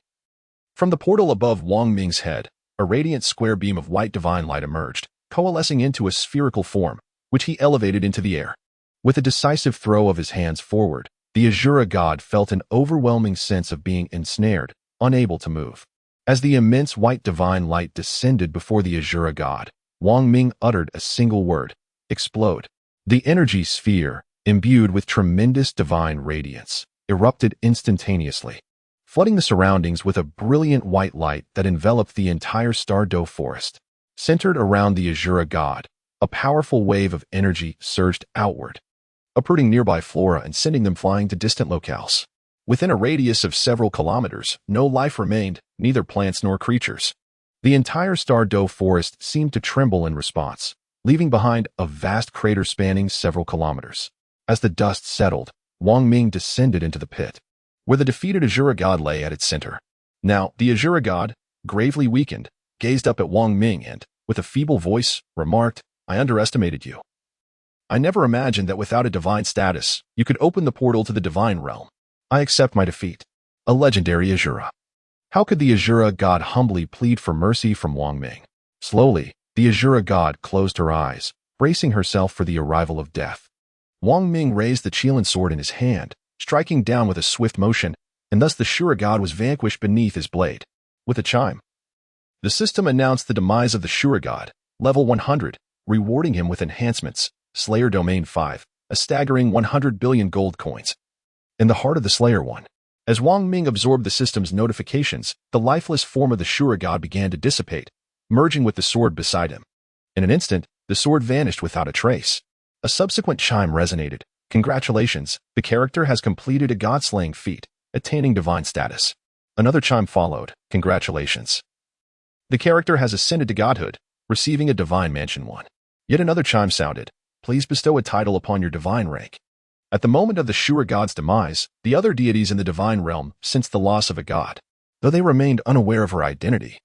from the portal above Wong Ming's head, a radiant square beam of white divine light emerged, coalescing into a spherical form, which he elevated into the air. With a decisive throw of his hands forward, the Azura god felt an overwhelming sense of being ensnared, unable to move. As the immense white divine light descended before the Azura god, Wong Ming uttered a single word: explode. The energy sphere, imbued with tremendous divine radiance, erupted instantaneously, flooding the surroundings with a brilliant white light that enveloped the entire Douluo forest. Centered around the Azura god, a powerful wave of energy surged outward, uprooting nearby flora and sending them flying to distant locales. Within a radius of several kilometers, no life remained, neither plants nor creatures. The entire Douluo forest seemed to tremble in response, leaving behind a vast crater spanning several kilometers. As the dust settled, Wong Ming descended into the pit, where the defeated Azura god lay at its center. Now, the Azura god, gravely weakened, gazed up at Wong Ming and, with a feeble voice, remarked, "I underestimated you. I never imagined that without a divine status, you could open the portal to the divine realm. I accept my defeat." A legendary Azura. How could the Azura god humbly plead for mercy from Wong Ming? Slowly, the Azura god closed her eyes, bracing herself for the arrival of death. Wong Ming raised the Qilan sword in his hand, striking down with a swift motion, and thus the Shura god was vanquished beneath his blade. With a chime, the system announced the demise of the Shura god, level 100, rewarding him with enhancements, Slayer Domain 5, a staggering 100 billion gold coins. In the heart of the Slayer one. As Wong Ming absorbed the system's notifications, the lifeless form of the Shura god began to dissipate, merging with the sword beside him. In an instant, the sword vanished without a trace. A subsequent chime resonated. "Congratulations, the character has completed a god-slaying feat, attaining divine status." Another chime followed. "Congratulations. The character has ascended to godhood, receiving a divine mansion 1. Yet another chime sounded. "Please bestow a title upon your divine rank." At the moment of the Shura god's demise, the other deities in the divine realm sensed the loss of a god, though they remained unaware of her identity.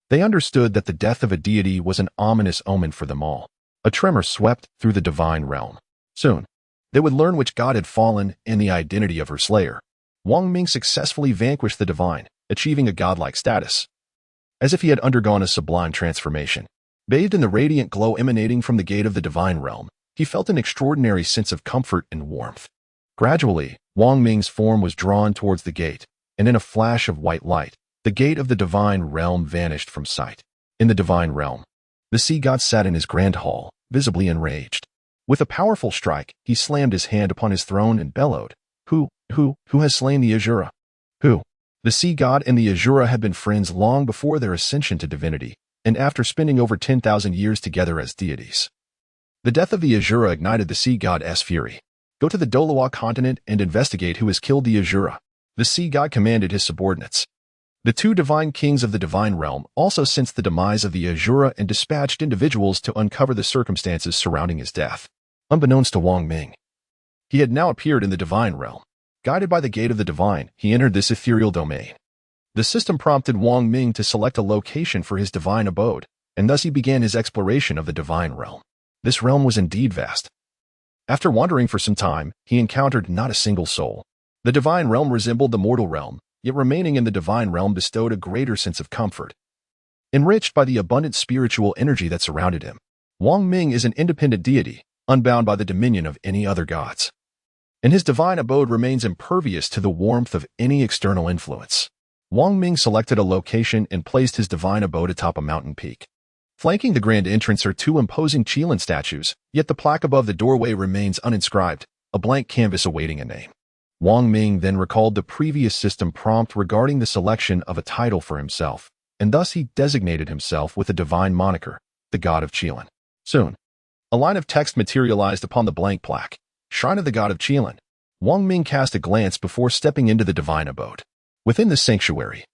They understood that the death of a deity was an ominous omen for them all. A tremor swept through the divine realm. Soon, they would learn which god had fallen and the identity of her slayer. Wong Ming successfully vanquished the divine, achieving a godlike status. As if he had undergone a sublime transformation. Bathed in the radiant glow emanating from the gate of the divine realm, he felt an extraordinary sense of comfort and warmth. Gradually, Wong Ming's form was drawn towards the gate, and in a flash of white light, the gate of the divine realm vanished from sight. In the divine realm, the sea god sat in his grand hall, visibly enraged. With a powerful strike, he slammed his hand upon his throne and bellowed, Who has slain the Azura? Who? The sea god and the Azura had been friends long before their ascension to divinity, and after spending over 10,000 years together as deities. The death of the Azura ignited the sea god's fury. Go to the Douluo Continent and investigate who has killed the Azura. The sea god commanded his subordinates. The two divine kings of the divine realm also sensed the demise of the Azura and dispatched individuals to uncover the circumstances surrounding his death. Unbeknownst to Wang Ming, he had now appeared in the divine realm. Guided by the gate of the divine, he entered this ethereal domain. The system prompted Wang Ming to select a location for his divine abode, and thus he began his exploration of the divine realm. This realm was indeed vast. After wandering for some time, he encountered not a single soul. The divine realm resembled the mortal realm, yet remaining in the divine realm bestowed a greater sense of comfort. Enriched by the abundant spiritual energy that surrounded him, Wang Ming is an independent deity, unbound by the dominion of any other gods. And his divine abode remains impervious to the warmth of any external influence. Wang Ming selected a location and placed his divine abode atop a mountain peak. Flanking the grand entrance are two imposing Qilin statues, yet the plaque above the doorway remains uninscribed, a blank canvas awaiting a name. Wang Ming then recalled the previous system prompt regarding the selection of a title for himself, and thus he designated himself with a divine moniker, the God of Qilin. Soon, a line of text materialized upon the blank plaque, Shrine of the God of Qilin. Wang Ming cast a glance before stepping into the divine abode. Within the sanctuary,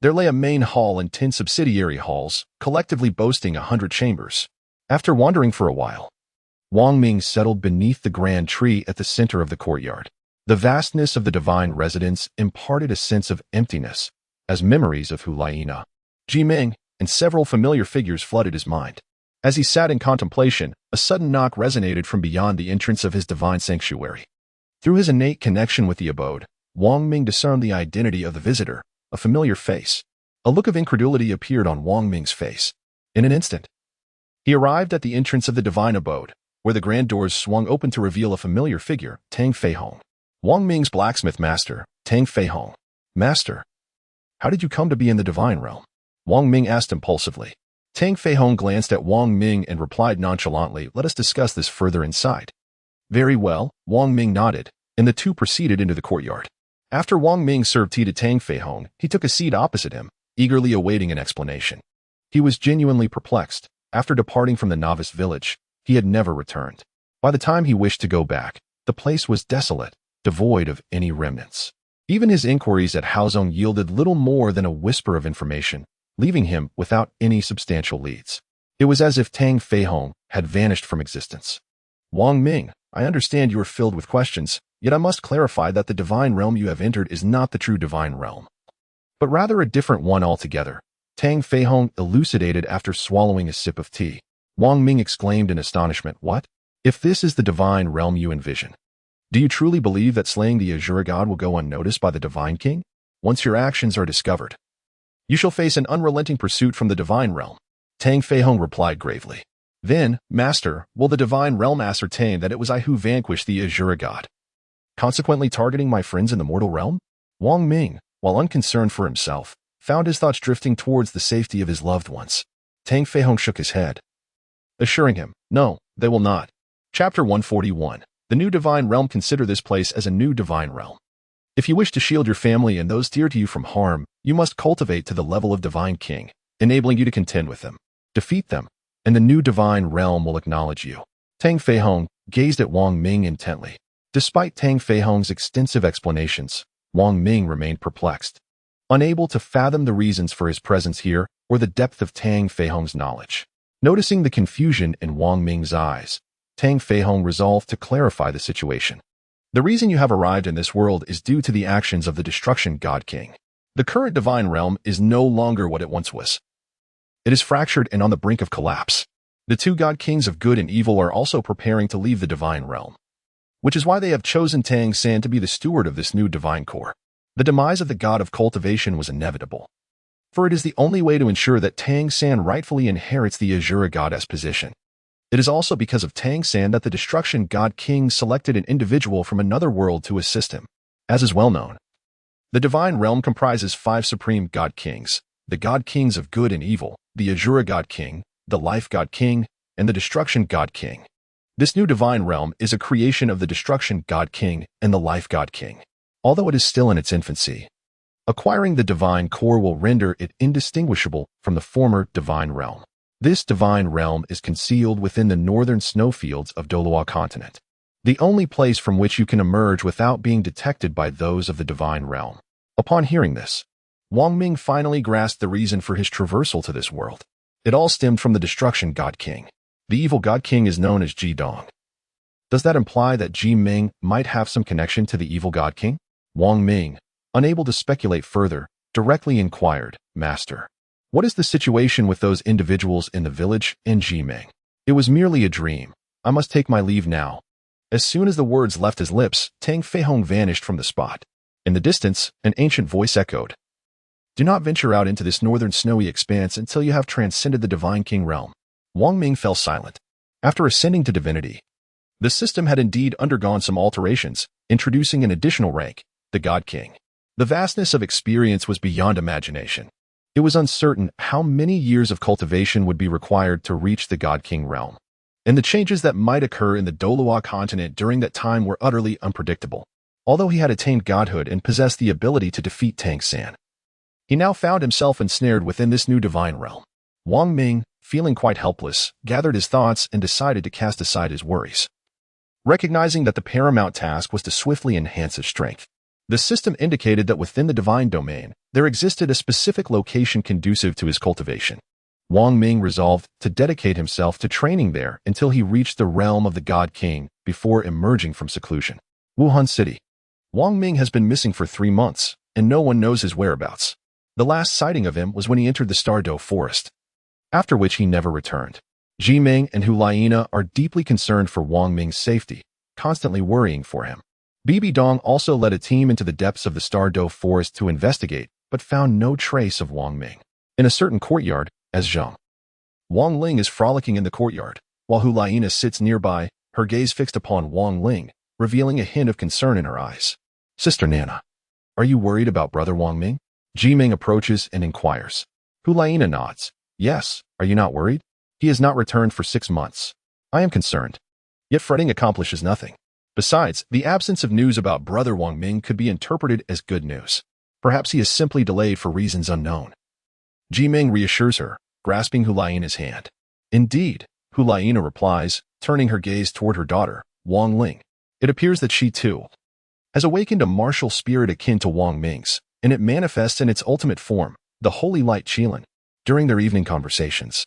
there lay a main hall and 10 subsidiary halls, collectively boasting 100 chambers. After wandering for a while, Wang Ming settled beneath the grand tree at the center of the courtyard. The vastness of the divine residence imparted a sense of emptiness, as memories of Hulaina, Ji Meng, and several familiar figures flooded his mind. As he sat in contemplation, a sudden knock resonated from beyond the entrance of his divine sanctuary. Through his innate connection with the abode, Wang Ming discerned the identity of the visitor, a familiar face. A look of incredulity appeared on Wang Ming's face. In an instant, he arrived at the entrance of the divine abode, where the grand doors swung open to reveal a familiar figure, Tang Feihong. Wang Ming's blacksmith master, Tang Feihong. Master, how did you come to be in the divine realm? Wang Ming asked impulsively. Tang Feihong glanced at Wang Ming and replied nonchalantly, Let us discuss this further inside. Very well, Wang Ming nodded, and the two proceeded into the courtyard. After Wang Ming served tea to Tang Feihong, he took a seat opposite him, eagerly awaiting an explanation. He was genuinely perplexed. After departing from the Novice village, he had never returned. By the time he wished to go back, the place was desolate, devoid of any remnants. Even his inquiries at Haozong yielded little more than a whisper of information, leaving him without any substantial leads. It was as if Tang Feihong had vanished from existence. Wang Ming, I understand you are filled with questions, yet I must clarify that the divine realm you have entered is not the true divine realm, but rather a different one altogether, Tang Feihong elucidated after swallowing a sip of tea. Wang Ming exclaimed in astonishment, What? If this is the divine realm you envision, do you truly believe that slaying the Azura god will go unnoticed by the divine king? Once your actions are discovered, you shall face an unrelenting pursuit from the divine realm. Tang Feihong replied gravely. Then, Master, will the divine realm ascertain that it was I who vanquished the Azura god, consequently targeting my friends in the mortal realm? Wang Ming, while unconcerned for himself, found his thoughts drifting towards the safety of his loved ones. Tang Feihong shook his head, assuring him, No, they will not. Chapter 141. The new divine realm. Consider this place as a new divine realm. If you wish to shield your family and those dear to you from harm, you must cultivate to the level of divine king, enabling you to contend with them. Defeat them, and the new divine realm will acknowledge you. Tang Feihong gazed at Wang Ming intently. Despite Tang Feihong's extensive explanations, Wang Ming remained perplexed, unable to fathom the reasons for his presence here or the depth of Tang Feihong's knowledge. Noticing the confusion in Wang Ming's eyes, Tang Feihong resolved to clarify the situation. The reason you have arrived in this world is due to the actions of the Destruction God King. The current divine realm is no longer what it once was. It is fractured and on the brink of collapse. The two God Kings of good and evil are also preparing to leave the divine realm, which is why they have chosen Tang San to be the steward of this new divine core. The demise of the god of cultivation was inevitable, for it is the only way to ensure that Tang San rightfully inherits the Azura goddess position. It is also because of Tang San that the Destruction God King selected an individual from another world to assist him. As is well known, the divine realm comprises 5 supreme God Kings, the God Kings of good and evil, the Azura God King, the Life God King, and the Destruction God King. This new divine realm is a creation of the Destruction God King and the Life God King. Although it is still in its infancy, acquiring the divine core will render it indistinguishable from the former divine realm. This divine realm is concealed within the northern snowfields of Douluo Continent, the only place from which you can emerge without being detected by those of the divine realm. Upon hearing this, Wang Ming finally grasped the reason for his traversal to this world. It all stemmed from the Destruction God King. The evil God King is known as Ji Dong. Does that imply that Ji Meng might have some connection to the evil God King? Wang Ming, unable to speculate further, directly inquired, Master, what is the situation with those individuals in the village and Ji Meng? It was merely a dream. I must take my leave now. As soon as the words left his lips, Tang Feihong vanished from the spot. In the distance, an ancient voice echoed, do not venture out into this northern snowy expanse until you have transcended the Divine King realm. Wang Ming fell silent. After ascending to divinity, the system had indeed undergone some alterations, introducing an additional rank, the God King. The vastness of experience was beyond imagination. It was uncertain how many years of cultivation would be required to reach the God King realm, and the changes that might occur in the Douluo continent during that time were utterly unpredictable. Although he had attained godhood and possessed the ability to defeat Tang San, he now found himself ensnared within this new divine realm. Wang Ming, feeling quite helpless, gathered his thoughts and decided to cast aside his worries. Recognizing that the paramount task was to swiftly enhance his strength, the system indicated that within the divine domain, there existed a specific location conducive to his cultivation. Wang Ming resolved to dedicate himself to training there until he reached the realm of the God King before emerging from seclusion. Wuhan City. Wang Ming has been missing for 3 months, and no one knows his whereabouts. The last sighting of him was when he entered the Stardow Forest, after which he never returned. Ji Meng and Hu Laiina are deeply concerned for Wang Ming's safety, constantly worrying for him. Bibi Dong also led a team into the depths of the Stardow Forest to investigate, but found no trace of Wang Ming. In a certain courtyard, as Zhang Wang Ling is frolicking in the courtyard, while Hu Laiina sits nearby, her gaze fixed upon Wang Ling, revealing a hint of concern in her eyes. Sister Nana, are you worried about brother Wang Ming? Ji Meng approaches and inquires. Hu Laiina nods. Yes, are you not worried? He has not returned for 6 months. I am concerned. Yet fretting accomplishes nothing. Besides, the absence of news about brother Wang Ming could be interpreted as good news. Perhaps he is simply delayed for reasons unknown. Ji Meng reassures her, grasping Hu Laiina's hand. Indeed, Hu Laiina replies, turning her gaze toward her daughter, Wang Ling. It appears that she, too, has awakened a martial spirit akin to Wang Ming's, and it manifests in its ultimate form, the holy light Qilin. During their evening conversations,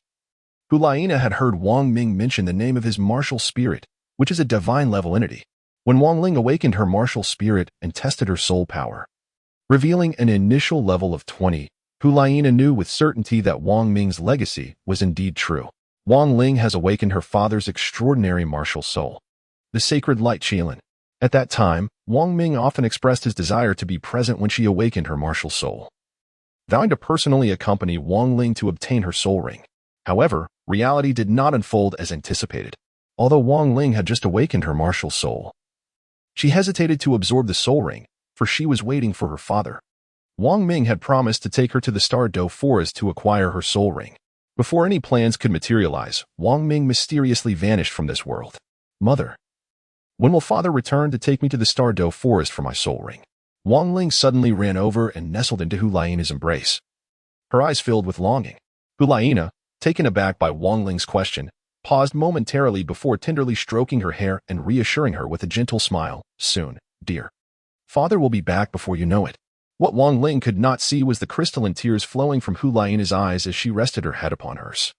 Hu Laiina had heard Wang Ming mention the name of his martial spirit, which is a divine-level entity. When Wang Ling awakened her martial spirit and tested her soul power, revealing an initial level of 20, Hu Laiina knew with certainty that Wang Ming's legacy was indeed true. Wang Ling has awakened her father's extraordinary martial soul, the sacred light Qilin. At that time, Wang Ming often expressed his desire to be present when she awakened her martial soul, vowing to personally accompany Wang Ling to obtain her soul ring. However, reality did not unfold as anticipated. Although Wang Ling had just awakened her martial soul, she hesitated to absorb the soul ring, for she was waiting for her father. Wang Ming had promised to take her to the Stardow Forest to acquire her soul ring. Before any plans could materialize, Wang Ming mysteriously vanished from this world. Mother, when will father return to take me to the Stardow Forest for my soul ring? Wang Ling suddenly ran over and nestled into Hu Laiina's embrace. Her eyes filled with longing. Hu Laiina, taken aback by Wang Ling's question, paused momentarily before tenderly stroking her hair and reassuring her with a gentle smile. Soon, dear. Father will be back before you know it. What Wang Ling could not see was the crystalline tears flowing from Hu Laiina's eyes as she rested her head upon hers.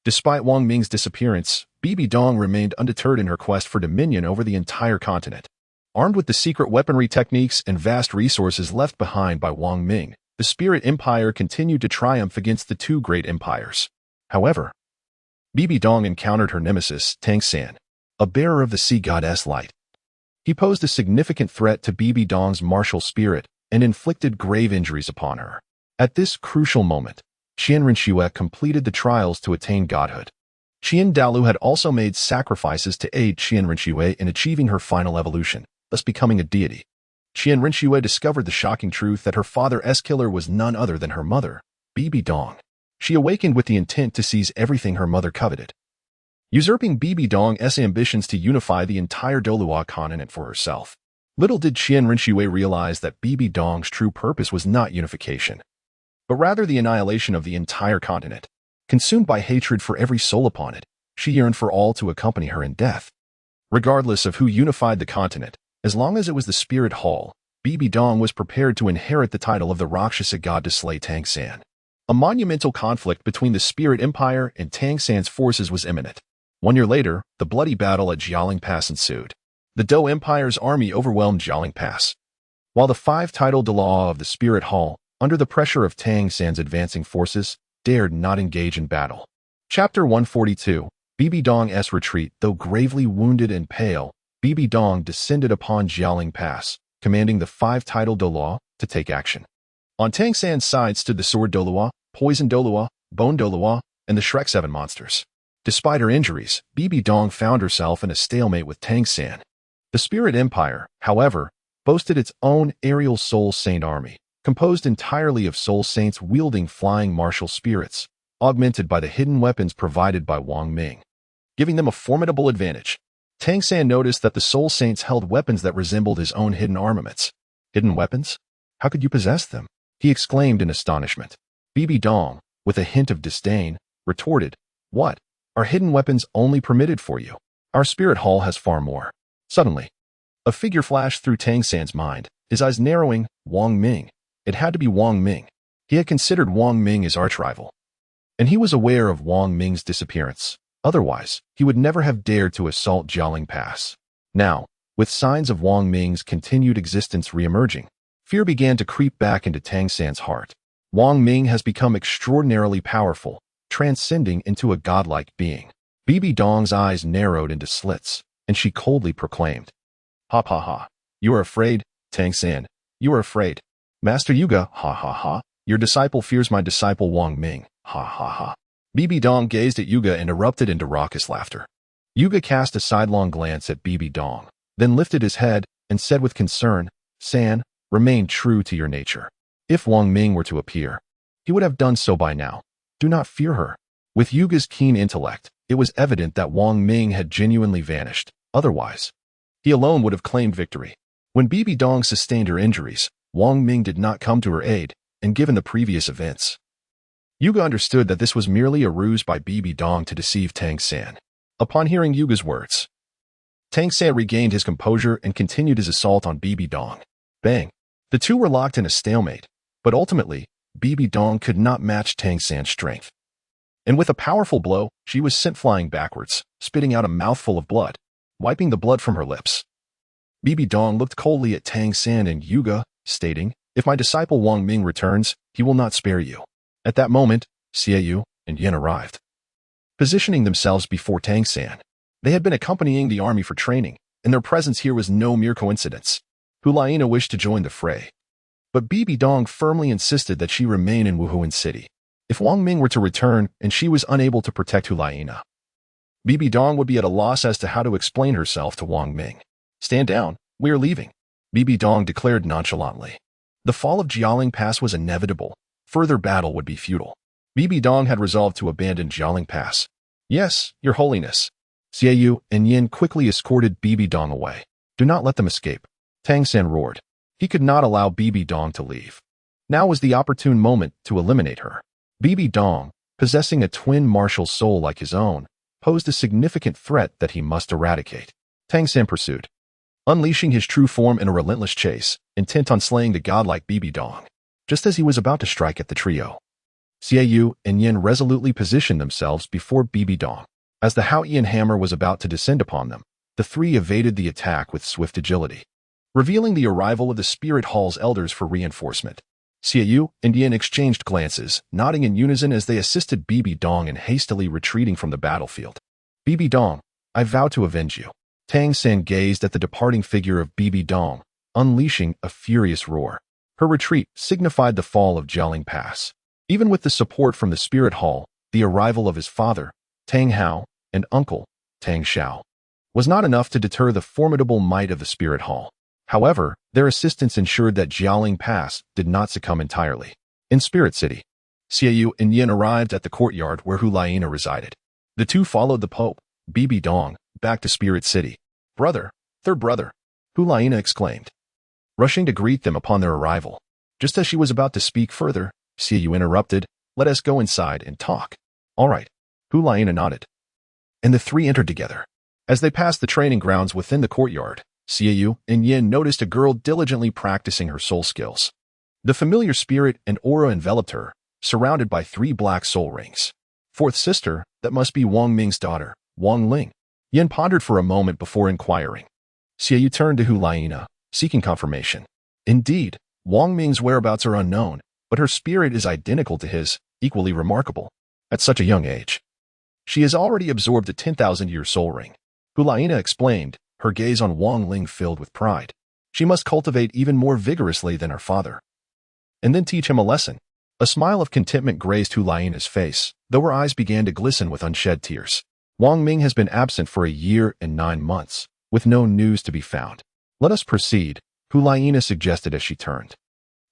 Despite Wang Ming's disappearance, Bibi Dong remained undeterred in her quest for dominion over the entire continent. Armed with the secret weaponry techniques and vast resources left behind by Wang Ming, the Spirit Empire continued to triumph against the two great empires. However, Bibi Dong encountered her nemesis, Tang San, a bearer of the sea goddess light. He posed a significant threat to Bibi Dong's martial spirit and inflicted grave injuries upon her. At this crucial moment, Qian Renxue completed the trials to attain godhood. Qian Dalu had also made sacrifices to aid Qian Renxue in achieving her final evolution, thus becoming a deity. Qian Renxue discovered the shocking truth that her father's killer was none other than her mother, Bibi Dong. She awakened with the intent to seize everything her mother coveted. usurping Bibi Dong's ambitions to unify the entire Douluo Continent for herself. Little did Qian Rinxue realize that Bibi Dong's true purpose was not unification, but rather the annihilation of the entire continent. Consumed by hatred for every soul upon it, she yearned for all to accompany her in death. Regardless of who unified the continent, as long as it was the Spirit Hall, Bibi Dong was prepared to inherit the title of the Rakshasa god to slay Tang San. A monumental conflict between the Spirit Empire and Tang San's forces was imminent. 1 year later, the bloody battle at Jialing Pass ensued. The Dou Empire's army overwhelmed Jialing Pass, while the 5-titled Douluo of the Spirit Hall, under the pressure of Tang San's advancing forces, dared not engage in battle. Chapter 142. Bibi Dong's retreat. Though gravely wounded and pale, Bibi Dong descended upon Jialing Pass, commanding the 5-titled Douluo to take action. On Tang San's side stood the Sword Douluo, Poison Douluo, Bone Douluo, and the Shrek 7 monsters. Despite her injuries, Bibi Dong found herself in a stalemate with Tang San. The Spirit Empire, however, boasted its own aerial Soul Saint army, composed entirely of Soul Saints wielding flying martial spirits, augmented by the hidden weapons provided by Wang Ming, giving them a formidable advantage. Tang San noticed that the Soul Saints held weapons that resembled his own hidden armaments. Hidden weapons? How could you possess them? He exclaimed in astonishment. Bibi Dong, with a hint of disdain, retorted, "What? Are hidden weapons only permitted for you? Our Spirit Hall has far more." Suddenly, a figure flashed through Tang San's mind, his eyes narrowing. Wong Ming. It had to be Wong Ming. He had considered Wong Ming his arch-rival, and he was aware of Wong Ming's disappearance. Otherwise, he would never have dared to assault Jialing Pass. Now, with signs of Wong Ming's continued existence re-emerging, fear began to creep back into Tang San's heart. Wong Ming has become extraordinarily powerful, transcending into a godlike being. Bibi Dong's eyes narrowed into slits, and she coldly proclaimed, "Ha ha ha. You are afraid, Tang San. You are afraid. Master Yuga, ha ha ha. Your disciple fears my disciple Wong Ming, ha ha ha." Bibi Dong gazed at Yuga and erupted into raucous laughter. Yuga cast a sidelong glance at Bibi Dong, then lifted his head and said with concern, "San, remain true to your nature. If Wong Ming were to appear, he would have done so by now. Do not fear her." With Yuga's keen intellect, it was evident that Wong Ming had genuinely vanished. Otherwise, he alone would have claimed victory. When Bibi Dong sustained her injuries, Wong Ming did not come to her aid, and given the previous events, Yuga understood that this was merely a ruse by Bibi Dong to deceive Tang San. Upon hearing Yuga's words, Tang San regained his composure and continued his assault on Bibi Dong. Bang! The two were locked in a stalemate, but ultimately, Bibi Dong could not match Tang San's strength. And with a powerful blow, she was sent flying backwards, spitting out a mouthful of blood, wiping the blood from her lips. Bibi Dong looked coldly at Tang San and Yuga, stating, "If my disciple Wong Ming returns, he will not spare you." At that moment, Xiaoyu and Yin arrived, positioning themselves before Tang San. They had been accompanying the army for training, and their presence here was no mere coincidence. Hulaina wished to join the fray, but Bibi Dong firmly insisted that she remain in Wuhuan City. If Wong Ming were to return and she was unable to protect Hulaina, Bibi Dong would be at a loss as to how to explain herself to Wong Ming. "Stand down, we are leaving," Bibi Dong declared nonchalantly. The fall of Jialing Pass was inevitable. Further battle would be futile. Bibi Dong had resolved to abandon Jialing Pass. "Yes, your holiness." Xiaoyu and Yin quickly escorted Bibi Dong away. "Do not let them escape," Tang San roared. He could not allow Bibi Dong to leave. Now was the opportune moment to eliminate her. Bibi Dong, possessing a twin martial soul like his own, posed a significant threat that he must eradicate. Tang San pursued, unleashing his true form in a relentless chase, intent on slaying the godlike Bibi Dong. Just as he was about to strike at the trio, Xiaoyu and Yin resolutely positioned themselves before Bibi Dong. As the Haoyan hammer was about to descend upon them, the three evaded the attack with swift agility, revealing the arrival of the Spirit Hall's elders for reinforcement. Xiaoyu and Yin exchanged glances, nodding in unison as they assisted Bibi Dong in hastily retreating from the battlefield. "Bibi Dong, I vow to avenge you." Tang San gazed at the departing figure of Bibi Dong, unleashing a furious roar. Her retreat signified the fall of Jialing Pass. Even with the support from the Spirit Hall, the arrival of his father, Tang Hao, and uncle, Tang Xiao, was not enough to deter the formidable might of the Spirit Hall. However, their assistance ensured that Jialing Pass did not succumb entirely. In Spirit City, Xiaoyu and Yin arrived at the courtyard where Hulaina resided. The two followed the Pope, Bibi Dong, back to Spirit City. Brother, third brother, Hulaina exclaimed, rushing to greet them upon their arrival. Just as she was about to speak further, Xiaoyu interrupted, let us go inside and talk. All right, Hulaina nodded. And the three entered together. As they passed the training grounds within the courtyard, Xiaoyu and Yin noticed a girl diligently practicing her soul skills. The familiar spirit and aura enveloped her, surrounded by 3 black soul rings. Fourth sister, that must be Wang Ming's daughter, Wang Ling. Yin pondered for a moment before inquiring. Xiaoyu turned to Hulaina, seeking confirmation. Indeed, Wang Ming's whereabouts are unknown, but her spirit is identical to his, equally remarkable. At such a young age, she has already absorbed a 10,000-year soul ring. Hulaina explained, her gaze on Wang Ling filled with pride. She must cultivate even more vigorously than her father, and then teach him a lesson. A smile of contentment grazed Hulaina's face, though her eyes began to glisten with unshed tears. Wang Ming has been absent for a year and 9 months, with no news to be found. Let us proceed, Hulaina suggested as she turned.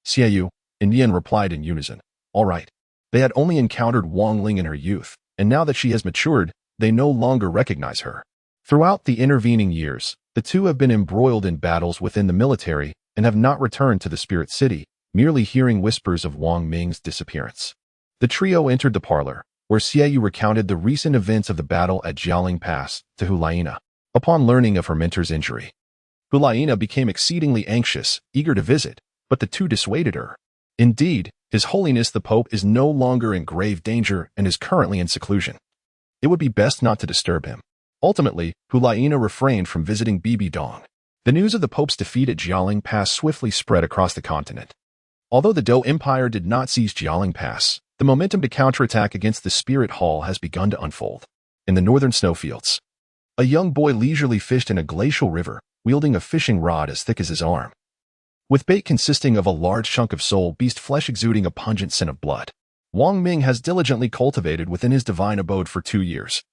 Xiaoyu and Yin replied in unison. All right. They had only encountered Wang Ling in her youth, and now that she has matured, they no longer recognize her. Throughout the intervening years, the two have been embroiled in battles within the military and have not returned to the Spirit City, merely hearing whispers of Wang Ming's disappearance. The trio entered the parlor, where Xiaoyu recounted the recent events of the battle at Jialing Pass to Hulaina. Upon learning of her mentor's injury, Hulaina became exceedingly anxious, eager to visit, but the two dissuaded her. Indeed, His Holiness the Pope is no longer in grave danger and is currently in seclusion. It would be best not to disturb him. Ultimately, Hulaina refrained from visiting Bibi Dong. The news of the Pope's defeat at Jialing Pass swiftly spread across the continent. Although the Dou Empire did not seize Jialing Pass, the momentum to counterattack against the Spirit Hall has begun to unfold. In the northern snowfields, a young boy leisurely fished in a glacial river, wielding a fishing rod as thick as his arm, with bait consisting of a large chunk of soul beast flesh exuding a pungent scent of blood. Wong Ming has diligently cultivated within his divine abode for 2 years,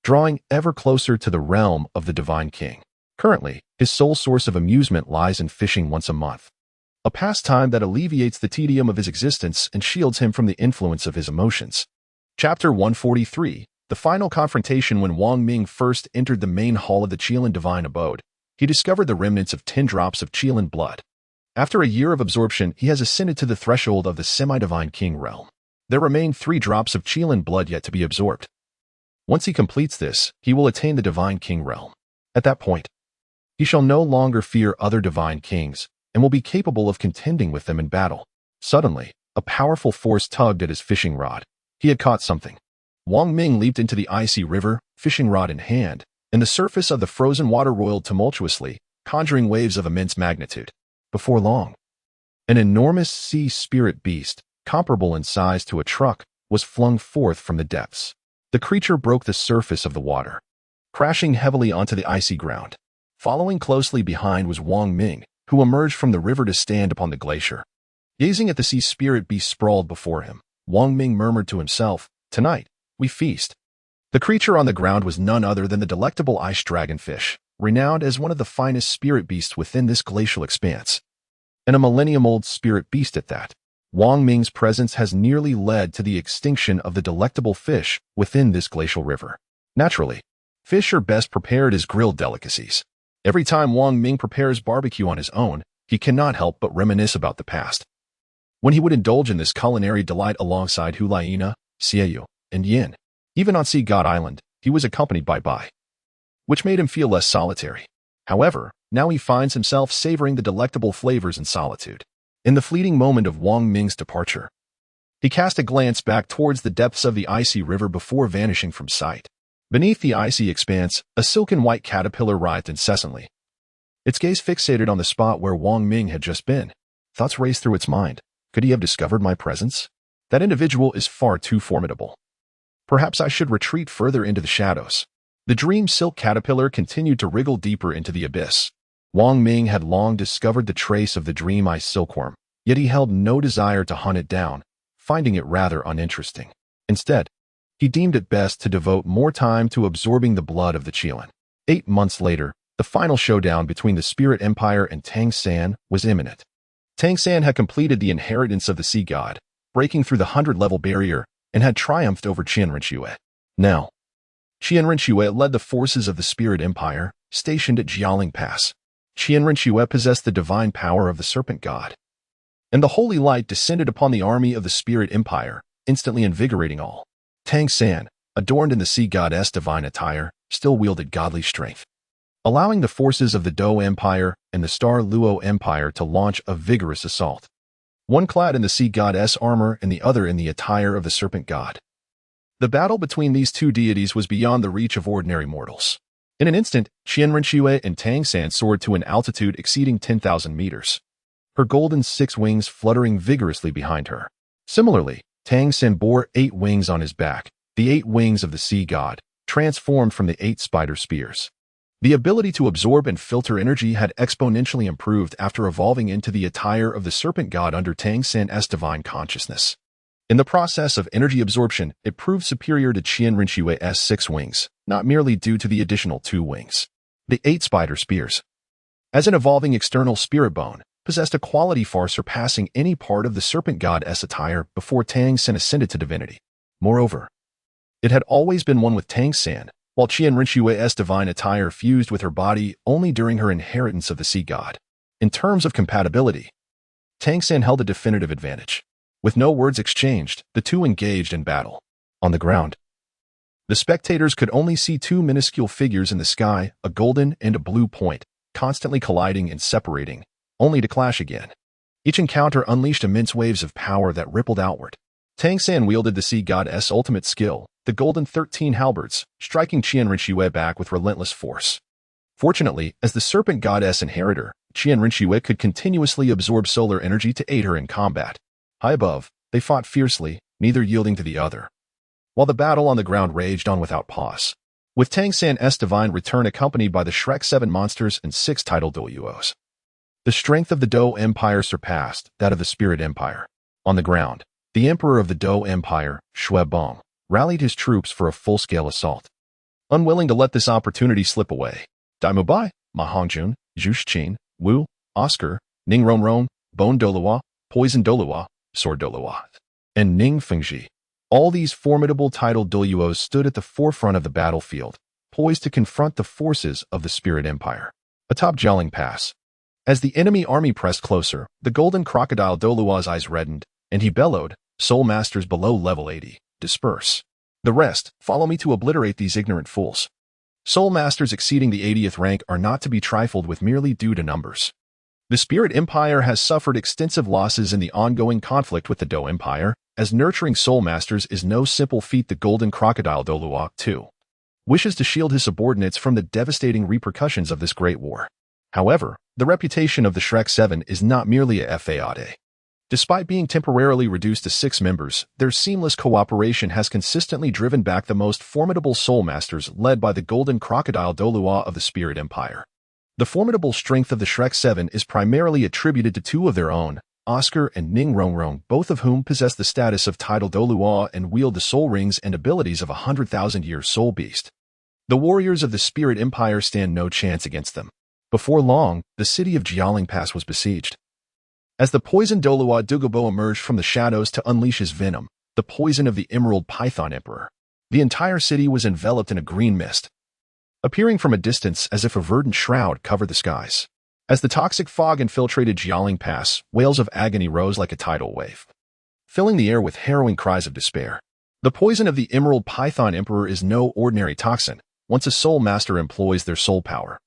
drawing ever closer to the realm of the Divine King. Currently, his sole source of amusement lies in fishing once a month, a pastime that alleviates the tedium of his existence and shields him from the influence of his emotions. Chapter 143, the final confrontation. When Wang Ming first entered the main hall of the Qilin Divine Abode, he discovered the remnants of 10 drops of Qilin blood. After a year of absorption, he has ascended to the threshold of the semi-divine king realm. There remain 3 drops of Qilin blood yet to be absorbed. Once he completes this, he will attain the divine king realm. At that point, he shall no longer fear other divine kings and will be capable of contending with them in battle. Suddenly, a powerful force tugged at his fishing rod. He had caught something. Wang Ming leaped into the icy river, fishing rod in hand, and the surface of the frozen water roiled tumultuously, conjuring waves of immense magnitude. Before long, an enormous sea spirit beast, comparable in size to a truck, was flung forth from the depths. The creature broke the surface of the water, crashing heavily onto the icy ground. Following closely behind was Wang Ming, who emerged from the river to stand upon the glacier. Gazing at the sea spirit beast sprawled before him, Wang Ming murmured to himself, "Tonight, we feast." The creature on the ground was none other than the delectable ice dragonfish, renowned as one of the finest spirit beasts within this glacial expanse, and a millennium-old spirit beast at that. Wang Ming's presence has nearly led to the extinction of the delectable fish within this glacial river. Naturally, fish are best prepared as grilled delicacies. Every time Wang Ming prepares barbecue on his own, he cannot help but reminisce about the past, when he would indulge in this culinary delight alongside Hulaina, Xiaoyu, and Yin. Even on Sea God Island, he was accompanied by Bai, which made him feel less solitary. However, now he finds himself savoring the delectable flavors in solitude. In the fleeting moment of Wang Ming's departure, he cast a glance back towards the depths of the icy river before vanishing from sight. Beneath the icy expanse, a silken white caterpillar writhed incessantly, its gaze fixated on the spot where Wang Ming had just been. Thoughts raced through its mind. Could he have discovered my presence? That individual is far too formidable. Perhaps I should retreat further into the shadows. The dream silk caterpillar continued to wriggle deeper into the abyss. Wang Ming had long discovered the trace of the dream ice silkworm, yet he held no desire to hunt it down, finding it rather uninteresting. Instead, he deemed it best to devote more time to absorbing the blood of the Qilin. 8 months later, the final showdown between the Spirit Empire and Tang San was imminent. Tang San had completed the inheritance of the sea god, breaking through the 100-level barrier, and had triumphed over Qian Renxue. Now, Qian Rinxue led the forces of the Spirit Empire, stationed at Jialing Pass. Qian Rinxue possessed the divine power of the Serpent God, and the holy light descended upon the army of the Spirit Empire, instantly invigorating all. Tang San, adorned in the sea goddess divine attire, still wielded godly strength, allowing the forces of the Dou Empire and the Star Luo Empire to launch a vigorous assault, one clad in the sea goddess armor and the other in the attire of the serpent god. The battle between these two deities was beyond the reach of ordinary mortals. In an instant, Qian Rinxue and Tang San soared to an altitude exceeding 10,000 meters, her golden 6 wings fluttering vigorously behind her. Similarly, Tang San bore 8 wings on his back, the 8 wings of the sea god, transformed from the 8 spider spears. The ability to absorb and filter energy had exponentially improved after evolving into the attire of the serpent god under Tang San's divine consciousnness. In the process of energy absorption, it proved superior to Qian Rinxue's 6 wings, not merely due to the additional 2 wings. The 8 spider spears, as an evolving external spirit bone, possessed a quality far surpassing any part of the serpent god's attire before Tang San ascended to divinity. Moreover, it had always been one with Tang San, while Qian Rinxue's divine attire fused with her body only during her inheritance of the sea god. In terms of compatibility, Tang San held a definitive advantage. With no words exchanged, the two engaged in battle. On the ground, the spectators could only see 2 minuscule figures in the sky, a golden and a blue point, constantly colliding and separating, only to clash again. Each encounter unleashed immense waves of power that rippled outward. Tang San wielded the sea god's ultimate skill, the golden 13 halberds, striking Qian Rinxue back with relentless force. Fortunately, as the serpent god's inheritor, Qian Rinxue could continuously absorb solar energy to aid her in combat. High above, they fought fiercely, neither yielding to the other, while the battle on the ground raged on without pause. With Tang San's divine return accompanied by the Shrek 7 monsters and 6 tidal Douluos, the strength of the Dou Empire surpassed that of the Spirit Empire. On the ground, the Emperor of the Dou Empire, Shui Bong, rallied his troops for a full-scale assault. Unwilling to let this opportunity slip away, Dai Mubai, Ma Hongjun, Zhu Qin, Wu, Oscar, Ning Rongrong, Bone Douluo, Poison Douluo, Sword Douluo, and Ning Fengji, all these formidable tidal Douluos stood at the forefront of the battlefield, poised to confront the forces of the Spirit Empire. Atop Jialing Pass, as the enemy army pressed closer, the golden crocodile Douluo's eyes reddened, and he bellowed, "Soul Masters below level 80, disperse. The rest, follow me to obliterate these ignorant fools." Soul Masters exceeding the 80th rank are not to be trifled with merely due to numbers. The Spirit Empire has suffered extensive losses in the ongoing conflict with the Dou Empire, as nurturing Soul Masters is no simple feat. The golden crocodile Douluo, too, wishes to shield his subordinates from the devastating repercussions of this great war. However, the reputation of the Shrek 7 is not merely a fade. Despite being temporarily reduced to 6 members, their seamless cooperation has consistently driven back the most formidable Soul Masters led by the golden crocodile Douluo of the Spirit Empire. The formidable strength of the Shrek 7 is primarily attributed to 2 of their own, Oscar and Ning Rongrong, both of whom possess the status of tidal Douluo and wield the soul rings and abilities of a 100,000-year soul beast. The warriors of the Spirit Empire stand no chance against them. Before long, the city of Jialing Pass was besieged. As the poison Douluo Dugobo emerged from the shadows to unleash his venom, the poison of the Emerald Python Emperor, the entire city was enveloped in a green mist, appearing from a distance as if a verdant shroud covered the skies. As the toxic fog infiltrated Jialing Pass, wails of agony rose like a tidal wave, filling the air with harrowing cries of despair. The poison of the Emerald Python Emperor is no ordinary toxin. Once a soul master employs their soul power,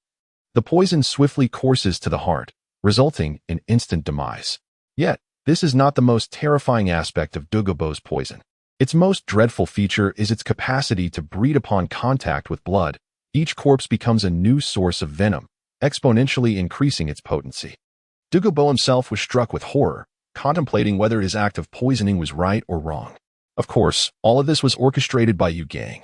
the poison swiftly courses to the heart, resulting in instant demise. Yet, this is not the most terrifying aspect of Dugobo's poison. Its most dreadful feature is its capacity to breed upon contact with blood. Each corpse becomes a new source of venom, exponentially increasing its potency. Dugobo himself was struck with horror, contemplating whether his act of poisoning was right or wrong. Of course, all of this was orchestrated by Yu Gang,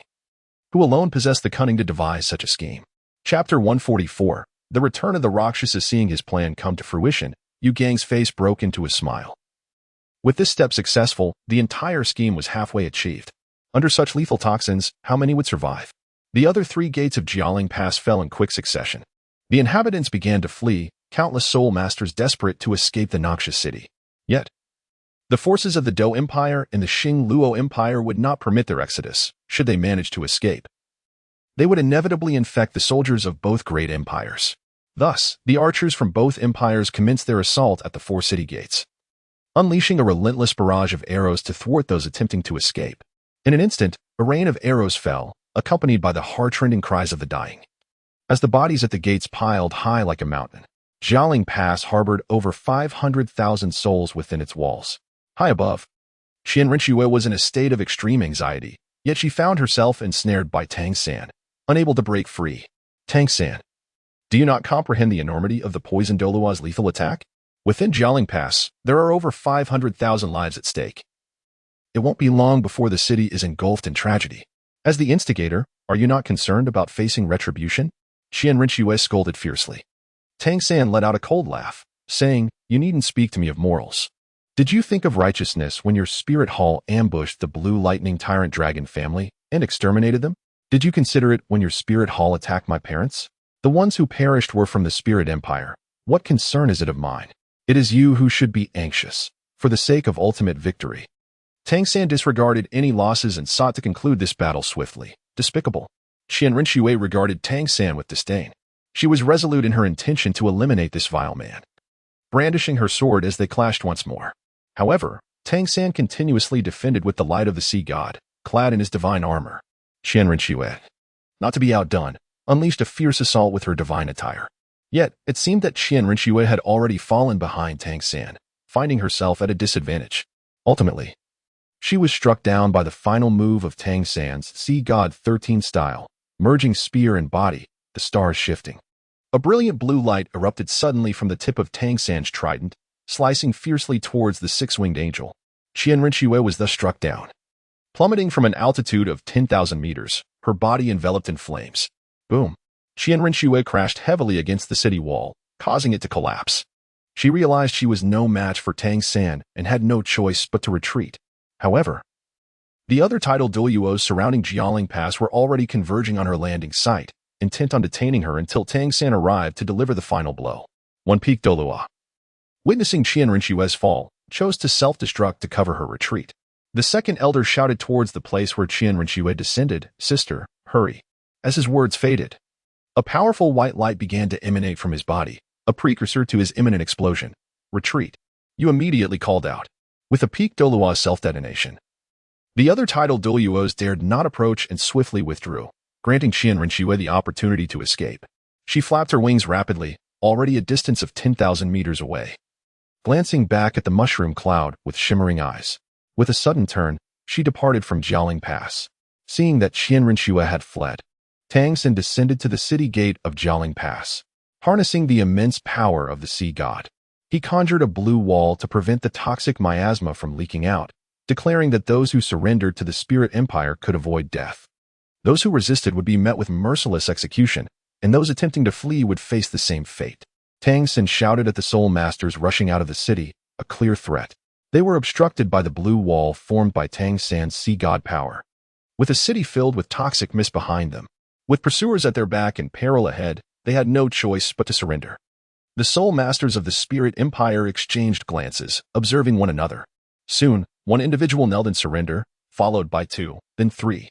who alone possessed the cunning to devise such a scheme. Chapter 144, The Return of the Rakshasa. Seeing his plan come to fruition, Yu Gang's face broke into a smile. With this step successful, the entire scheme was halfway achieved. Under such lethal toxins, how many would survive? The other 3 gates of Jialing Pass fell in quick succession. The inhabitants began to flee, countless soul masters desperate to escape the noxious city. Yet, the forces of the Dou Empire and the Xing Luo Empire would not permit their exodus, should they manage to escape. they would inevitably infect the soldiers of both great empires. Thus, the archers from both empires commenced their assault at the 4 city gates, unleashing a relentless barrage of arrows to thwart those attempting to escape. In an instant, a rain of arrows fell, accompanied by the heart-rending cries of the dying. As the bodies at the gates piled high like a mountain, Jialing Pass harbored over 500,000 souls within its walls. High above, Qian Rinxue was in a state of extreme anxiety, yet she found herself ensnared by Tang San, unable to break free. Tang San, do you not comprehend the enormity of the poison Douluo's lethal attack? Within Jialing Pass, there are over 500,000 lives at stake. It won't be long before the city is engulfed in tragedy. As the instigator, are you not concerned about facing retribution? Qian Rinxue scolded fiercely. Tang San let out a cold laugh, saying, you needn't speak to me of morals. Did you think of righteousness when your spirit hall ambushed the Blue Lightning Tyrant Dragon family and exterminated them? Did you consider it when your spirit hall attacked my parents? The ones who perished were from the Spirit Empire. What concern is it of mine? It is you who should be anxious, for the sake of ultimate victory. Tang San disregarded any losses and sought to conclude this battle swiftly. Despicable. Qian Rinxue regarded Tang San with disdain. She was resolute in her intention to eliminate this vile man, brandishing her sword as they clashed once more. However, Tang San continuously defended with the light of the sea god, clad in his divine armor. Qian Rinxue, not to be outdone, unleashed a fierce assault with her divine attire. Yet, it seemed that Qian Rinxue had already fallen behind Tang San, finding herself at a disadvantage. Ultimately, she was struck down by the final move of Tang San's Sea God 13 style, merging spear and body, the stars shifting. A brilliant blue light erupted suddenly from the tip of Tang San's trident, slicing fiercely towards the 6-winged angel. Qian Rinxue was thus struck down. Plummeting from an altitude of 10,000 meters, her body enveloped in flames. Boom. Qian Rinxue crashed heavily against the city wall, causing it to collapse. She realized she was no match for Tang San and had no choice but to retreat. However, the other tidal Douluos surrounding Jialing Pass were already converging on her landing site, intent on detaining her until Tang San arrived to deliver the final blow. One Peak Douluo, witnessing Qian Rinxue's fall, chose to self-destruct to cover her retreat. The second elder shouted towards the place where Qian Rinxue descended, "Sister, hurry." As his words faded, a powerful white light began to emanate from his body, a precursor to his imminent explosion. Retreat. You immediately called out. With a Peak Douluo self-detonation, the other tidal Douluos dared not approach and swiftly withdrew, granting Qian Rinxue the opportunity to escape. She flapped her wings rapidly, already a distance of 10,000 meters away, glancing back at the mushroom cloud with shimmering eyes. With a sudden turn, she departed from Jialing Pass. Seeing that Qian Rinxue had fled, Tang San descended to the city gate of Jialing Pass. Harnessing the immense power of the sea god, he conjured a blue wall to prevent the toxic miasma from leaking out, declaring that those who surrendered to the Spirit Empire could avoid death. Those who resisted would be met with merciless execution, and those attempting to flee would face the same fate. Tang San shouted at the Soul Masters rushing out of the city, a clear threat. They were obstructed by the blue wall formed by Tang San's sea god power, with a city filled with toxic mist behind them. With pursuers at their back and peril ahead, they had no choice but to surrender. The Soul Masters of the Spirit Empire exchanged glances, observing one another. Soon, one individual knelt in surrender, followed by 2, then 3.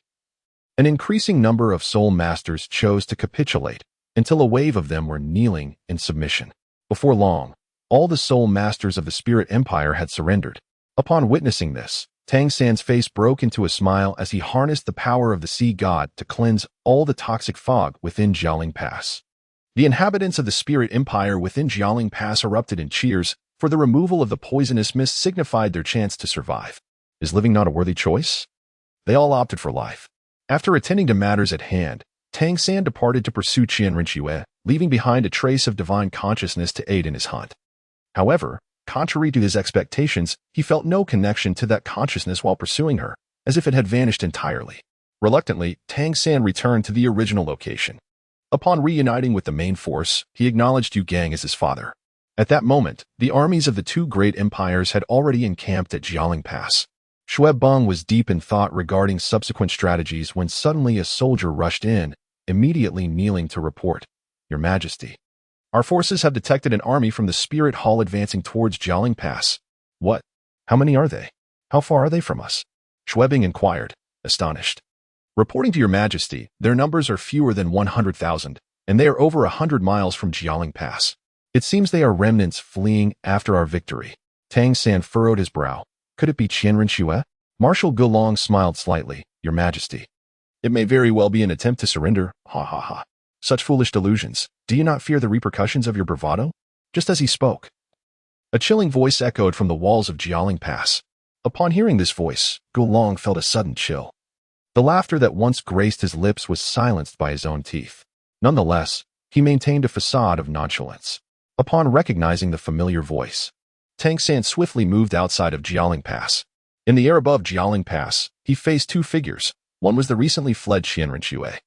An increasing number of Soul Masters chose to capitulate, until a wave of them were kneeling in submission. Before long, all the Soul Masters of the Spirit Empire had surrendered. Upon witnessing this, Tang San's face broke into a smile as he harnessed the power of the sea god to cleanse all the toxic fog within Jialing Pass. The inhabitants of the Spirit Empire within Jialing Pass erupted in cheers, for the removal of the poisonous mist signified their chance to survive. Is living not a worthy choice? They all opted for life. After attending to matters at hand, Tang San departed to pursue Qian Rinxue, leaving behind a trace of divine consciousness to aid in his hunt. However, contrary to his expectations, he felt no connection to that consciousness while pursuing her, as if it had vanished entirely. Reluctantly, Tang San returned to the original location. Upon reuniting with the main force, he acknowledged Yu Gang as his father. At that moment, the armies of the 2 great empires had already encamped at Jialing Pass. Shui Beng was deep in thought regarding subsequent strategies when suddenly a soldier rushed in, immediately kneeling to report, "Your Majesty, our forces have detected an army from the Spirit Hall advancing towards Jialing Pass." "What? How many are they? How far are they from us?" Shui Beng inquired, astonished. Reporting to your majesty, their numbers are fewer than 100,000, and they are over 100 miles from Jialing Pass. It seems they are remnants fleeing after our victory. Tang San furrowed his brow. Could it be Qianren Xue? Marshal Gulong smiled slightly. Your majesty. It may very well be an attempt to surrender. Ha ha ha. Such foolish delusions. Do you not fear the repercussions of your bravado? Just as he spoke, a chilling voice echoed from the walls of Jialing Pass. Upon hearing this voice, Gulong felt a sudden chill. The laughter that once graced his lips was silenced by his own teeth. Nonetheless, he maintained a facade of nonchalance. Upon recognizing the familiar voice, Tang San swiftly moved outside of Jialing Pass. In the air above Jialing Pass, he faced two figures. One was the recently fled Qianren Xue,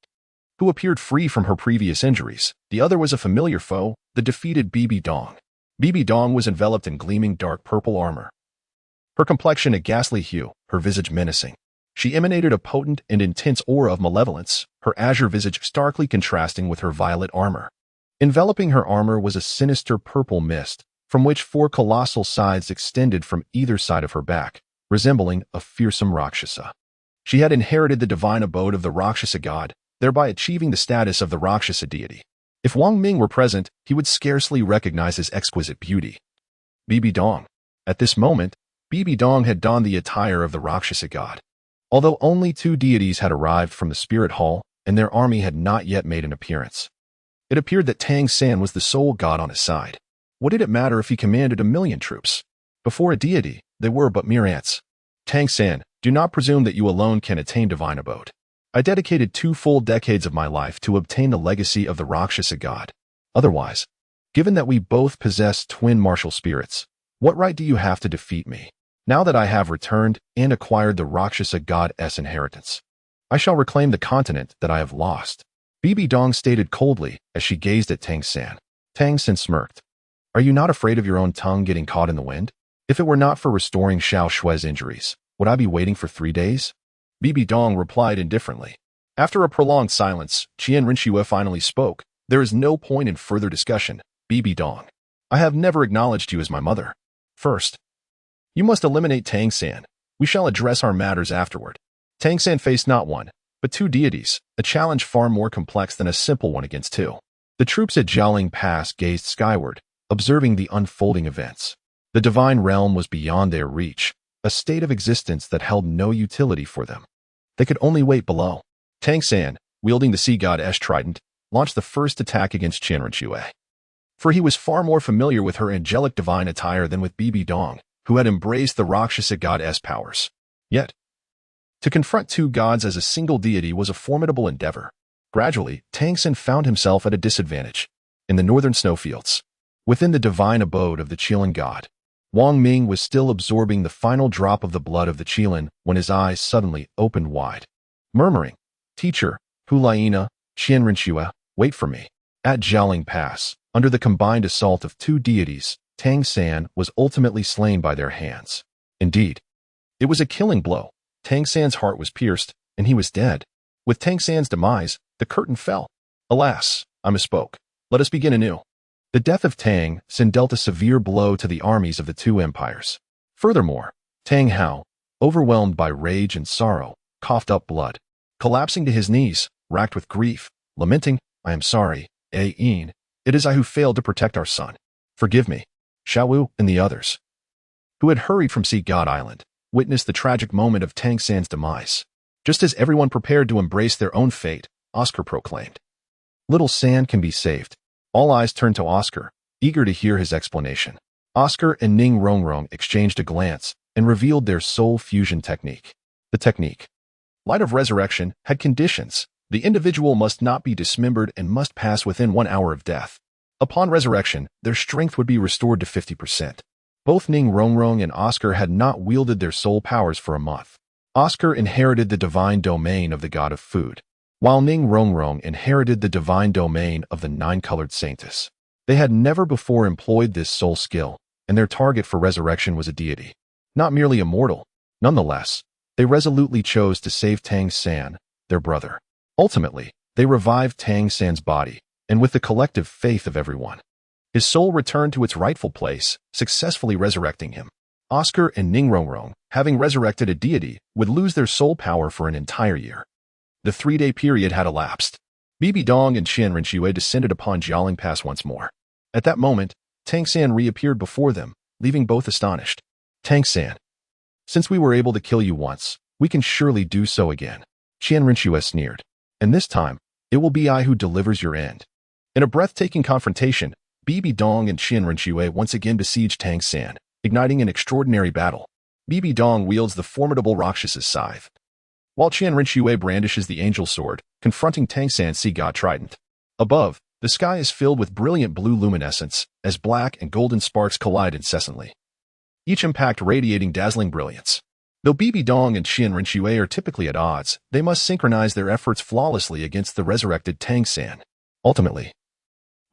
who appeared free from her previous injuries. The other was a familiar foe, the defeated Bibi Dong. Bibi Dong was enveloped in gleaming dark purple armor, her complexion a ghastly hue, her visage menacing. She emanated a potent and intense aura of malevolence, her azure visage starkly contrasting with her violet armor. Enveloping her armor was a sinister purple mist, from which four colossal scythes extended from either side of her back, resembling a fearsome Rakshasa. She had inherited the divine abode of the Rakshasa god, thereby achieving the status of the Rakshasa deity. If Wang Ming were present, he would scarcely recognize his exquisite beauty. Bibi Dong. At this moment, Bibi Dong had donned the attire of the Rakshasa god. Although only two deities had arrived from the spirit hall, and their army had not yet made an appearance, it appeared that Tang San was the sole god on his side. What did it matter if he commanded 1,000,000 troops? Before a deity, they were but mere ants. Tang San, do not presume that you alone can attain divine abode. I dedicated 2 full decades of my life to obtain the legacy of the Rakshasa god. Otherwise, given that we both possess twin martial spirits, what right do you have to defeat me? Now that I have returned and acquired the Rakshasa god's inheritance, I shall reclaim the continent that I have lost. Bibi Dong stated coldly as she gazed at Tang San. Tang San smirked. Are you not afraid of your own tongue getting caught in the wind? If it were not for restoring Xiao Shui's injuries, would I be waiting for 3 days? Bibi Dong replied indifferently. After a prolonged silence, Qianren Xue finally spoke. There is no point in further discussion, Bibi Dong. I have never acknowledged you as my mother. First, you must eliminate Tang San. We shall address our matters afterward. Tang San faced not one, but 2 deities, a challenge far more complex than a simple one against 2. The troops at Jialing Pass gazed skyward, observing the unfolding events. The divine realm was beyond their reach, a state of existence that held no utility for them. They could only wait below. Tang San, wielding the sea god's trident, launched the first attack against Qianren Xue. For he was far more familiar with her angelic divine attire than with Bibi Dong, who had embraced the Rakshasa god's powers. Yet, to confront 2 gods as a single deity was a formidable endeavor. Gradually, Tang San found himself at a disadvantage. In the northern snowfields, within the divine abode of the Qilin god, Wang Ming was still absorbing the final drop of the blood of the Qilin when his eyes suddenly opened wide. Murmuring, Teacher, Hulaina, Qianren Xue, wait for me. At Jialing Pass, under the combined assault of 2 deities, Tang San was ultimately slain by their hands. Indeed, it was a killing blow. Tang San's heart was pierced, and he was dead. With Tang San's demise, the curtain fell. Alas, I misspoke. Let us begin anew. The death of Tang San dealt a severe blow to the armies of the 2 empires. Furthermore, Tang Hao, overwhelmed by rage and sorrow, coughed up blood. Collapsing to his knees, racked with grief, lamenting, I am sorry, Yin, it is I who failed to protect our son. Forgive me. Xiaowu and the others, who had hurried from Sea God Island, witnessed the tragic moment of Tang San's demise. Just as everyone prepared to embrace their own fate, Oscar proclaimed, Little San can be saved. All eyes turned to Oscar, eager to hear his explanation. Oscar and Ning Rongrong exchanged a glance and revealed their soul fusion technique. The technique, Light of Resurrection, had conditions. The individual must not be dismembered and must pass within 1 hour of death. Upon resurrection, their strength would be restored to 50%. Both Ning Rongrong and Oscar had not wielded their soul powers for a month. Oscar inherited the divine domain of the god of food, while Ning Rongrong inherited the divine domain of the 9-colored saintess. They had never before employed this soul skill, and their target for resurrection was a deity, not merely a mortal. Nonetheless, they resolutely chose to save Tang San, their brother. Ultimately, they revived Tang San's body, and with the collective faith of everyone, his soul returned to its rightful place, successfully resurrecting him. Oscar and Ning Rongrong, having resurrected a deity, would lose their soul power for an entire year. The 3-day period had elapsed. Bibi Dong and Qian Rinxue descended upon Jialing Pass once more. At that moment, Tang San reappeared before them, leaving both astonished. Tang San, since we were able to kill you once, we can surely do so again. Qian Rinxue sneered. And this time, it will be I who delivers your end. In a breathtaking confrontation, Bibi Dong and Qian Rinxue once again besieged Tang San, igniting an extraordinary battle. Bibi Dong wields the formidable Rakshasa's scythe, while Qian Rinxue brandishes the angel sword, confronting Tang San's sea god trident. Above, the sky is filled with brilliant blue luminescence, as black and golden sparks collide incessantly, each impact radiating dazzling brilliance. Though Bibi Dong and Qian Rinxue are typically at odds, they must synchronize their efforts flawlessly against the resurrected Tang San. Ultimately,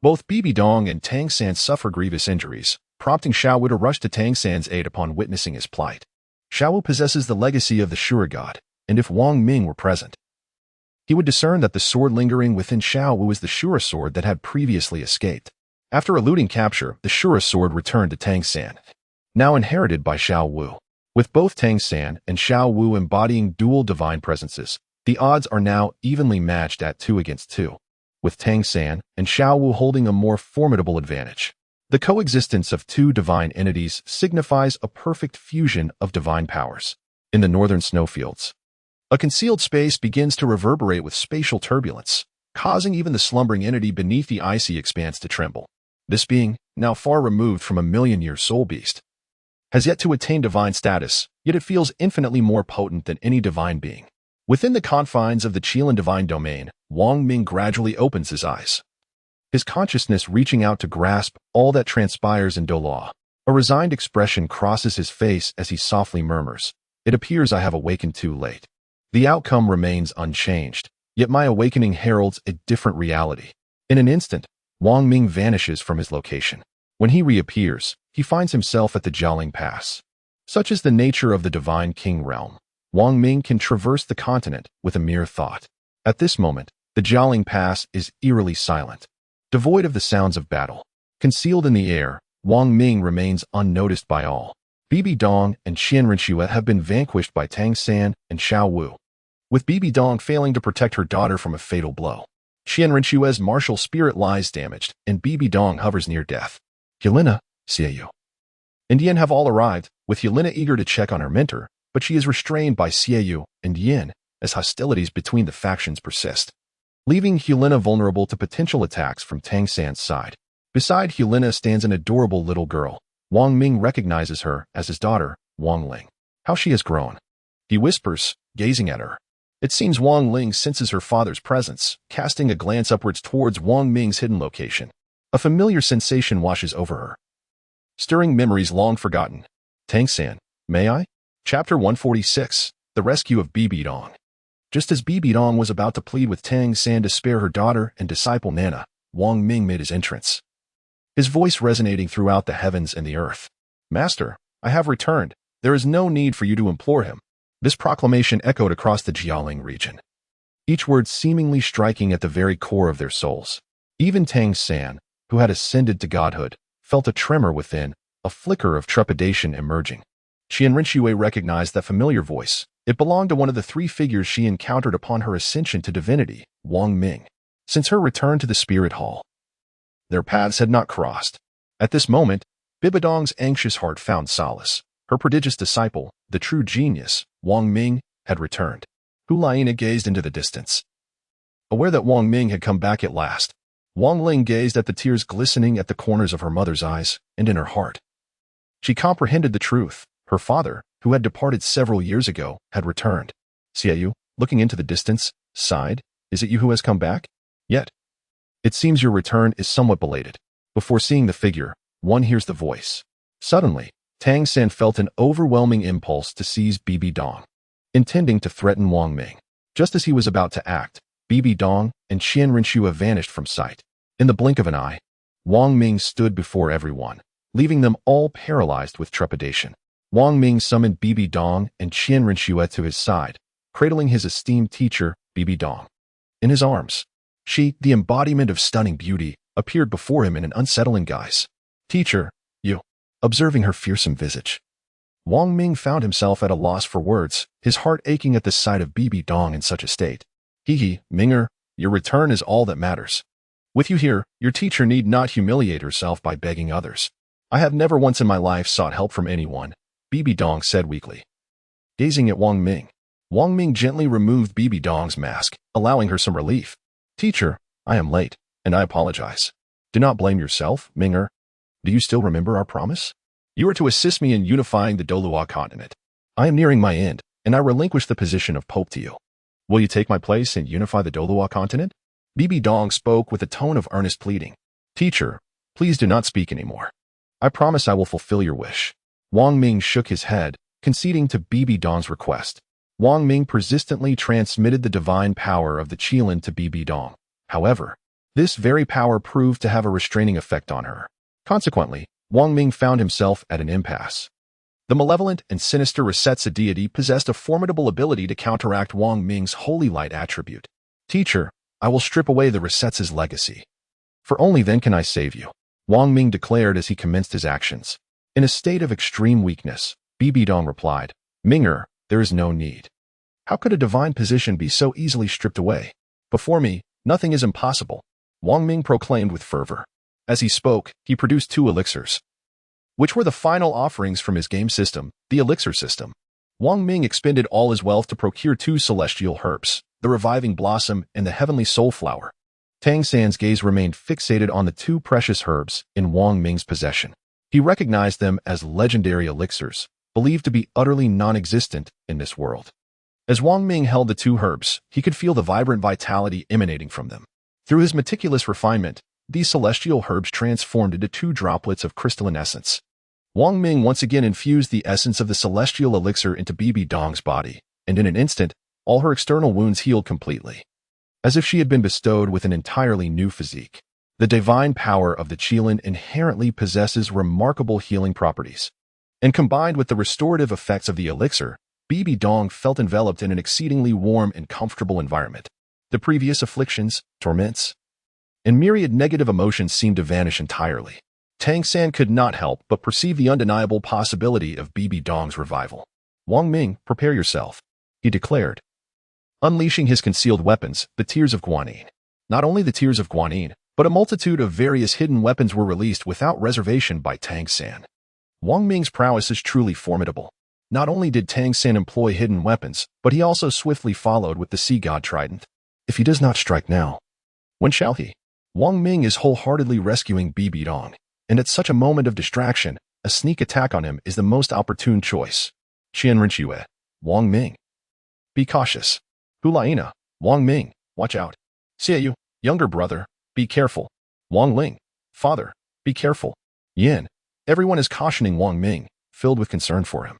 both Bibi Dong and Tang San suffer grievous injuries, prompting Xiaowu to rush to Tang San's aid upon witnessing his plight. Xiaowu possesses the legacy of the Sure God, and if Wang Ming were present, he would discern that the sword lingering within Xiaowu is the Shura sword that had previously escaped. After eluding capture, the Shura sword returned to Tang San, now inherited by Xiaowu. With both Tang San and Xiaowu embodying dual divine presences, the odds are now evenly matched at 2 against 2, with Tang San and Xiaowu holding a more formidable advantage. The coexistence of two divine entities signifies a perfect fusion of divine powers. In the northern snowfields, a concealed space begins to reverberate with spatial turbulence, causing even the slumbering entity beneath the icy expanse to tremble. This being, now far removed from a million-year soul beast, has yet to attain divine status, yet it feels infinitely more potent than any divine being. Within the confines of the Qilin divine domain, Wang Ming gradually opens his eyes, his consciousness reaching out to grasp all that transpires in Douluo. A resigned expression crosses his face as he softly murmurs, "It appears I have awakened too late." The outcome remains unchanged, yet my awakening heralds a different reality. In an instant, Wang Ming vanishes from his location. When he reappears, he finds himself at the Jialing Pass. Such is the nature of the Divine King realm. Wang Ming can traverse the continent with a mere thought. At this moment, the Jialing Pass is eerily silent, devoid of the sounds of battle. Concealed in the air, Wang Ming remains unnoticed by all. Bibi Dong and Qian Rinxue have been vanquished by Tang San and Xiaowu, with Bibi Dong failing to protect her daughter from a fatal blow. Qian Rinxue's martial spirit lies damaged, and Bibi Dong hovers near death. Helena, Xiaoyu, and Yin have all arrived, with Helena eager to check on her mentor, but she is restrained by Xiaoyu and Yin as hostilities between the factions persist, leaving Helena vulnerable to potential attacks from Tang San's side. Beside Helena stands an adorable little girl. Wang Ming recognizes her as his daughter, Wang Ling. How she has grown, he whispers, gazing at her. It seems Wang Ling senses her father's presence, casting a glance upwards towards Wang Ming's hidden location. A familiar sensation washes over her, stirring memories long forgotten. Tang San, may I? Chapter 146, The Rescue of Bibi Dong. Just as Bibi Dong was about to plead with Tang San to spare her daughter and disciple Nana, Wang Ming made his entrance, his voice resonating throughout the heavens and the earth. "Master, I have returned. There is no need for you to implore him." This proclamation echoed across the Jialing region, each word seemingly striking at the very core of their souls. Even Tang San, who had ascended to godhood, felt a tremor within, a flicker of trepidation emerging. Qian Rinxue recognized that familiar voice. It belonged to one of the 3 figures she encountered upon her ascension to divinity, Wang Ming. Since her return to the spirit hall, their paths had not crossed. At this moment, Bibi Dong's anxious heart found solace. Her prodigious disciple, the true genius, Wang Ming, had returned. Hulaina gazed into the distance. Aware that Wang Ming had come back at last, Wang Ling gazed at the tears glistening at the corners of her mother's eyes and in her heart. She comprehended the truth. Her father, who had departed several years ago, had returned. Xiaoyu, looking into the distance, sighed. "Is it you who has come back? Yet, it seems your return is somewhat belated." Before seeing the figure, one hears the voice. Suddenly, Tang San felt an overwhelming impulse to seize Bibi Dong, intending to threaten Wang Ming. Just as he was about to act, Bibi Dong and Qian Rinxue vanished from sight. In the blink of an eye, Wang Ming stood before everyone, leaving them all paralyzed with trepidation. Wang Ming summoned Bibi Dong and Qian Rinxue to his side, cradling his esteemed teacher, Bibi Dong, in his arms. She, the embodiment of stunning beauty, appeared before him in an unsettling guise. "Teacher, you," observing her fearsome visage, Wang Ming found himself at a loss for words, his heart aching at the sight of Bibi Dong in such a state. Hee, Minger, your return is all that matters. With you here, your teacher need not humiliate herself by begging others. I have never once in my life sought help from anyone, Bibi Dong said weakly. Gazing at Wang Ming gently removed Bibi Dong's mask, allowing her some relief. Teacher, I am late, and I apologize. Do not blame yourself, Minger. Do you still remember our promise? You are to assist me in unifying the Douluo Continent. I am nearing my end, and I relinquish the position of Pope to you. Will you take my place and unify the Douluo Continent? Bibi Dong spoke with a tone of earnest pleading. Teacher, please do not speak anymore. I promise I will fulfill your wish. Wang Ming shook his head, conceding to Bibi Dong's request. Wang Ming persistently transmitted the divine power of the Qilin to Bibi Dong. However, this very power proved to have a restraining effect on her. Consequently, Wang Ming found himself at an impasse. The malevolent and sinister Resetsa deity possessed a formidable ability to counteract Wang Ming's holy light attribute. Teacher, I will strip away the Resetsa's legacy. For only then can I save you, Wang Ming declared as he commenced his actions. In a state of extreme weakness, Bibi Dong replied, Minger, there is no need. How could a divine position be so easily stripped away? Before me, nothing is impossible, Wang Ming proclaimed with fervor. As he spoke, he produced 2 elixirs, which were the final offerings from his game system, the elixir system. Wang Ming expended all his wealth to procure 2 celestial herbs, the reviving blossom and the heavenly soul flower. Tang San's gaze remained fixated on the 2 precious herbs in Wang Ming's possession. He recognized them as legendary elixirs, believed to be utterly non-existent in this world. As Wang Ming held the 2 herbs, he could feel the vibrant vitality emanating from them. Through his meticulous refinement, these celestial herbs transformed into 2 droplets of crystalline essence. Wang Ming once again infused the essence of the celestial elixir into Bibi Dong's body, and in an instant, all her external wounds healed completely, as if she had been bestowed with an entirely new physique. The divine power of the Qilin inherently possesses remarkable healing properties, and combined with the restorative effects of the elixir, Bibi Dong felt enveloped in an exceedingly warm and comfortable environment. The previous afflictions, torments, and myriad negative emotions seemed to vanish entirely. Tang San could not help but perceive the undeniable possibility of Bibi Dong's revival. Wang Ming, prepare yourself, he declared, unleashing his concealed weapons, the Tears of Guanyin. Not only the Tears of Guanyin, but a multitude of various hidden weapons were released without reservation by Tang San. Wang Ming's prowess is truly formidable. Not only did Tang San employ hidden weapons, but he also swiftly followed with the Sea God Trident. If he does not strike now, when shall he? Wang Ming is wholeheartedly rescuing Bibi Dong, and at such a moment of distraction, a sneak attack on him is the most opportune choice. Qianrenxue, Wang Ming. Be cautious. Hulaina, Wang Ming, watch out. Xiaoyu, younger brother, be careful. Wang Ling, father, be careful. Yin, everyone is cautioning Wang Ming, filled with concern for him.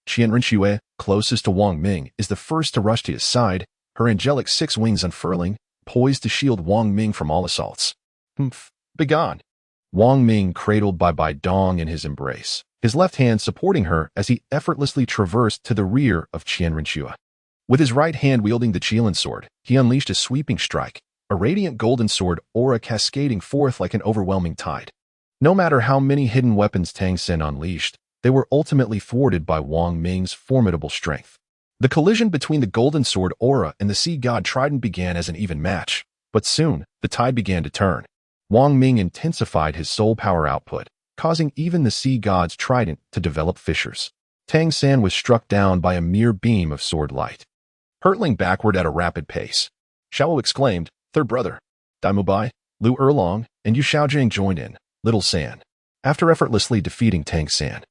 Qianrenxue, closest to Wang Ming, is the first to rush to his side, her angelic 6 wings unfurling, poised to shield Wang Ming from all assaults. Begone. Wang Ming cradled Bai Dong in his embrace, his left hand supporting her as he effortlessly traversed to the rear of Qianrenxue. With his right hand wielding the Qilin sword, he unleashed a sweeping strike, a radiant golden sword aura cascading forth like an overwhelming tide. No matter how many hidden weapons Tang San unleashed, they were ultimately thwarted by Wang Ming's formidable strength. The collision between the golden sword aura and the sea god trident began as an even match, but soon, the tide began to turn. Wang Ming intensified his soul power output, causing even the sea god's trident to develop fissures. Tang San was struck down by a mere beam of sword light, hurtling backward at a rapid pace. Xiao exclaimed, "Third brother." Daimubai, Lu Erlong, and Yu Xiaojing joined in, Little San. After effortlessly defeating Tang San,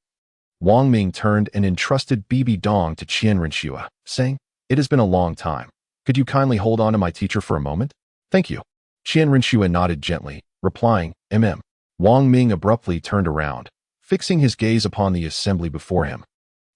Wang Ming turned and entrusted Bibi Dong to Qianrenxue, saying, "It has been a long time. Could you kindly hold on to my teacher for a moment?" "Thank you." Qianrenxue nodded gently, replying, "Mm." Wang Ming abruptly turned around, fixing his gaze upon the assembly before him,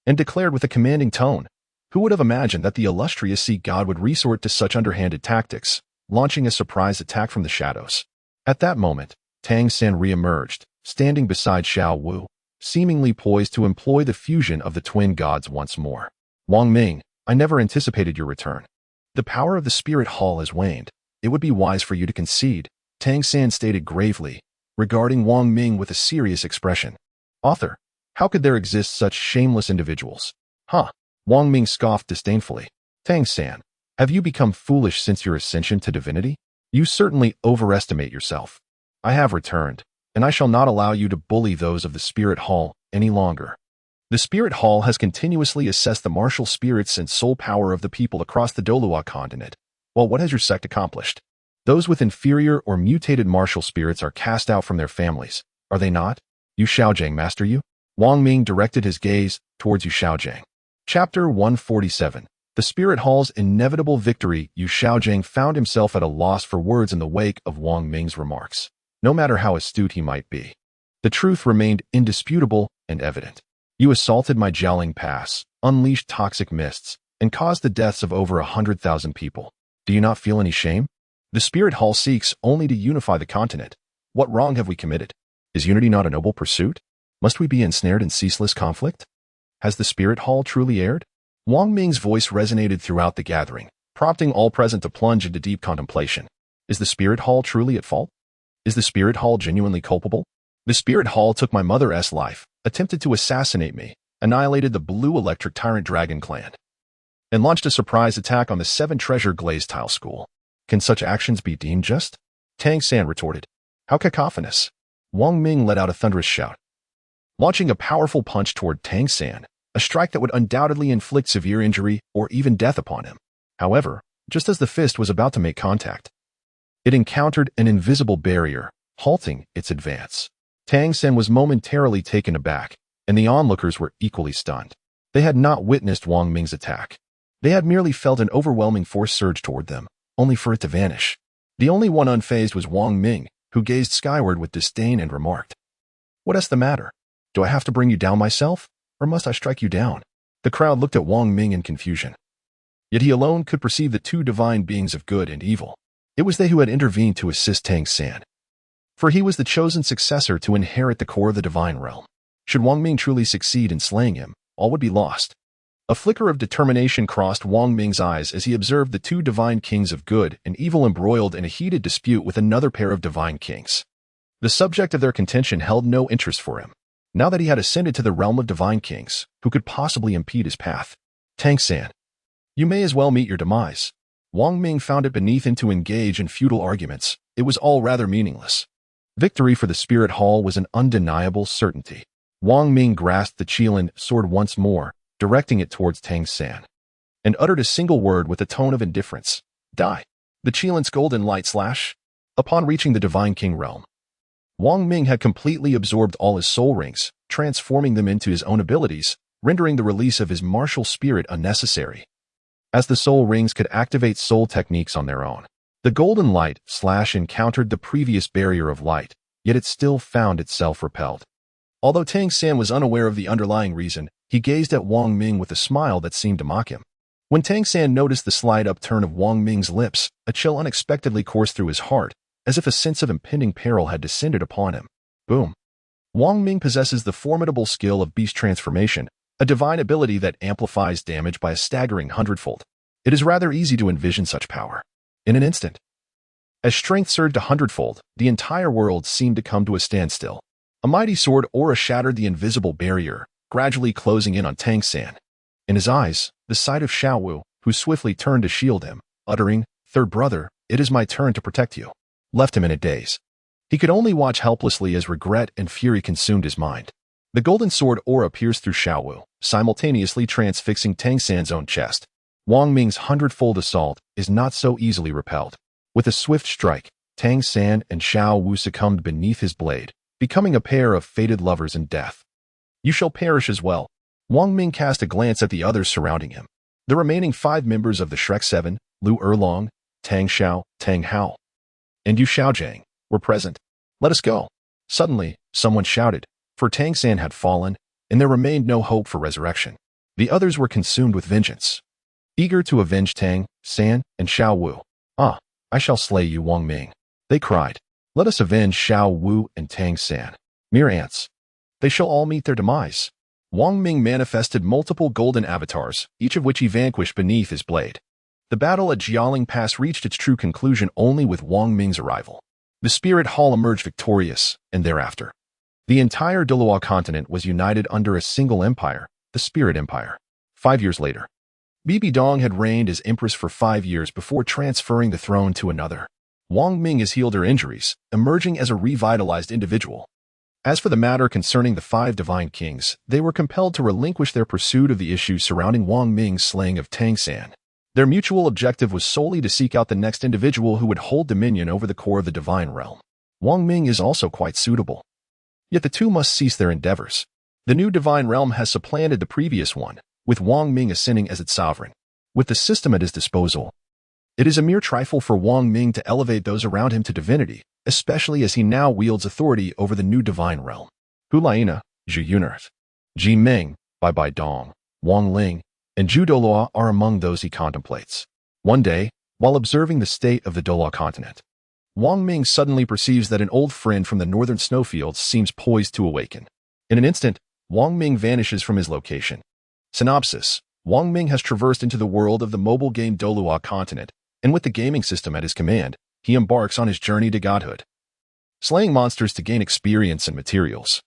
and declared with a commanding tone, "Who would have imagined that the illustrious sea god would resort to such underhanded tactics, launching a surprise attack from the shadows?" At that moment, Tang San re-emerged, standing beside Xiao Wu, seemingly poised to employ the fusion of the twin gods once more. "Wang Ming, I never anticipated your return. The power of the spirit hall has waned. It would be wise for you to concede," Tang San stated gravely, regarding Wang Ming with a serious expression. "Author, how could there exist such shameless individuals?" "Huh." Wang Ming scoffed disdainfully. "Tang San, Have you become foolish since your ascension to divinity? You certainly overestimate yourself. I have returned, and I shall not allow you to bully those of the Spirit Hall any longer. The Spirit Hall has continuously assessed the martial spirits and soul power of the people across the Douluo Continent. Well, what has your sect accomplished? Those with inferior or mutated martial spirits are cast out from their families, are they not? You Xiaojiang master you? Wang Ming directed his gaze towards Yu Xiaojiang. Chapter 147. The Spirit Hall's inevitable victory. Yu Xiaojiang found himself at a loss for words in the wake of Wang Ming's remarks. No matter how astute he might be, the truth remained indisputable and evident. You assaulted my Jialing Pass, unleashed toxic mists, and caused the deaths of over 100,000 people. Do you not feel any shame? The Spirit Hall seeks only to unify the continent. What wrong have we committed? Is unity not a noble pursuit? Must we be ensnared in ceaseless conflict? Has the Spirit Hall truly erred? Wang Ming's voice resonated throughout the gathering, prompting all present to plunge into deep contemplation. Is the Spirit Hall truly at fault? Is the Spirit Hall genuinely culpable? The Spirit Hall took my mother's life, attempted to assassinate me, annihilated the Blue Electric Tyrant Dragon clan, and launched a surprise attack on the 7 Treasure Glazed Tile School. Can such actions be deemed just? Tang San retorted. How cacophonous. Wang Ming let out a thunderous shout, launching a powerful punch toward Tang San, a strike that would undoubtedly inflict severe injury or even death upon him. However, just as the fist was about to make contact, it encountered an invisible barrier, halting its advance. Tang San was momentarily taken aback, and the onlookers were equally stunned. They had not witnessed Wang Ming's attack. They had merely felt an overwhelming force surge toward them, only for it to vanish. The only one unfazed was Wang Ming, who gazed skyward with disdain and remarked, "What is the matter? Do I have to bring you down myself, or must I strike you down?" The crowd looked at Wang Ming in confusion. Yet he alone could perceive the 2 divine beings of good and evil. It was they who had intervened to assist Tang San, for he was the chosen successor to inherit the core of the divine realm. Should Wang Ming truly succeed in slaying him, all would be lost. A flicker of determination crossed Wang Ming's eyes as he observed the 2 divine kings of good and evil embroiled in a heated dispute with another pair of divine kings. The subject of their contention held no interest for him. Now that he had ascended to the realm of divine kings, who could possibly impede his path? Tang San, you may as well meet your demise. Wang Ming found it beneath him to engage in futile arguments. It was all rather meaningless. Victory for the Spirit Hall was an undeniable certainty. Wang Ming grasped the Qilin sword once more, directing it towards Tang San, and uttered a single word with a tone of indifference. Die. The Qilin's golden light slash. Upon reaching the Divine King realm, Wang Ming had completely absorbed all his soul rings, transforming them into his own abilities, rendering the release of his martial spirit unnecessary, as the soul rings could activate soul techniques on their own. The golden light slash encountered the previous barrier of light, yet it still found itself repelled. Although Tang San was unaware of the underlying reason, he gazed at Wang Ming with a smile that seemed to mock him. When Tang San noticed the slight upturn of Wang Ming's lips, a chill unexpectedly coursed through his heart, as if a sense of impending peril had descended upon him. Boom. Wang Ming possesses the formidable skill of beast transformation, a divine ability that amplifies damage by a staggering 100-fold. It is rather easy to envision such power. In an instant, as strength surged 100-fold, the entire world seemed to come to a standstill. A mighty sword aura shattered the invisible barrier, gradually closing in on Tang San. In his eyes, the sight of Xiaowu, who swiftly turned to shield him, uttering, "Third brother, it is my turn to protect you," left him in a daze. He could only watch helplessly as regret and fury consumed his mind. The golden sword aura pierced through Xiaowu, simultaneously transfixing Tang San's own chest. Wang Ming's 100-fold assault is not so easily repelled. With a swift strike, Tang San and Xiaowu succumbed beneath his blade, becoming a pair of fated lovers in death. You shall perish as well. Wang Ming cast a glance at the others surrounding him. The remaining 5 members of the Shrek 7, Lu Erlong, Tang Xiao, Tang Hao, and Yu Xiaojiang, were present. Let us go. Suddenly, someone shouted, for Tang San had fallen, and there remained no hope for resurrection. The others were consumed with vengeance, eager to avenge Tang San and Xiaowu. "Ah, I shall slay you, Wang Ming," they cried. "Let us avenge Xiaowu and Tang San. Mere ants. They shall all meet their demise." Wang Ming manifested multiple golden avatars, each of which he vanquished beneath his blade. The battle at Jialing Pass reached its true conclusion only with Wang Ming's arrival. The Spirit Hall emerged victorious, and thereafter, the entire Douluo continent was united under a single empire, the Spirit Empire. 5 years later, Bibi Dong had reigned as empress for 5 years before transferring the throne to another. Wang Ming has healed her injuries, emerging as a revitalized individual. As for the matter concerning the 5 divine kings, they were compelled to relinquish their pursuit of the issues surrounding Wang Ming's slaying of Tang San. Their mutual objective was solely to seek out the next individual who would hold dominion over the core of the divine realm. Wang Ming is also quite suitable. Yet the two must cease their endeavors. The new divine realm has supplanted the previous one, with Wang Ming ascending as its sovereign. With the system at his disposal, it is a mere trifle for Wang Ming to elevate those around him to divinity, especially as he now wields authority over the new divine realm. Hu Laina, Zhu Yun'er, Ji Meng, Bai Dong, Wang Ling, and Zhu Douluo are among those he contemplates. One day, while observing the state of the Douluo continent, Wang Ming suddenly perceives that an old friend from the northern snowfields seems poised to awaken. In an instant, Wang Ming vanishes from his location. Synopsis: Wang Ming has traversed into the world of the mobile game Douluo Continent, and with the gaming system at his command, he embarks on his journey to godhood. Slaying monsters to gain experience and materials.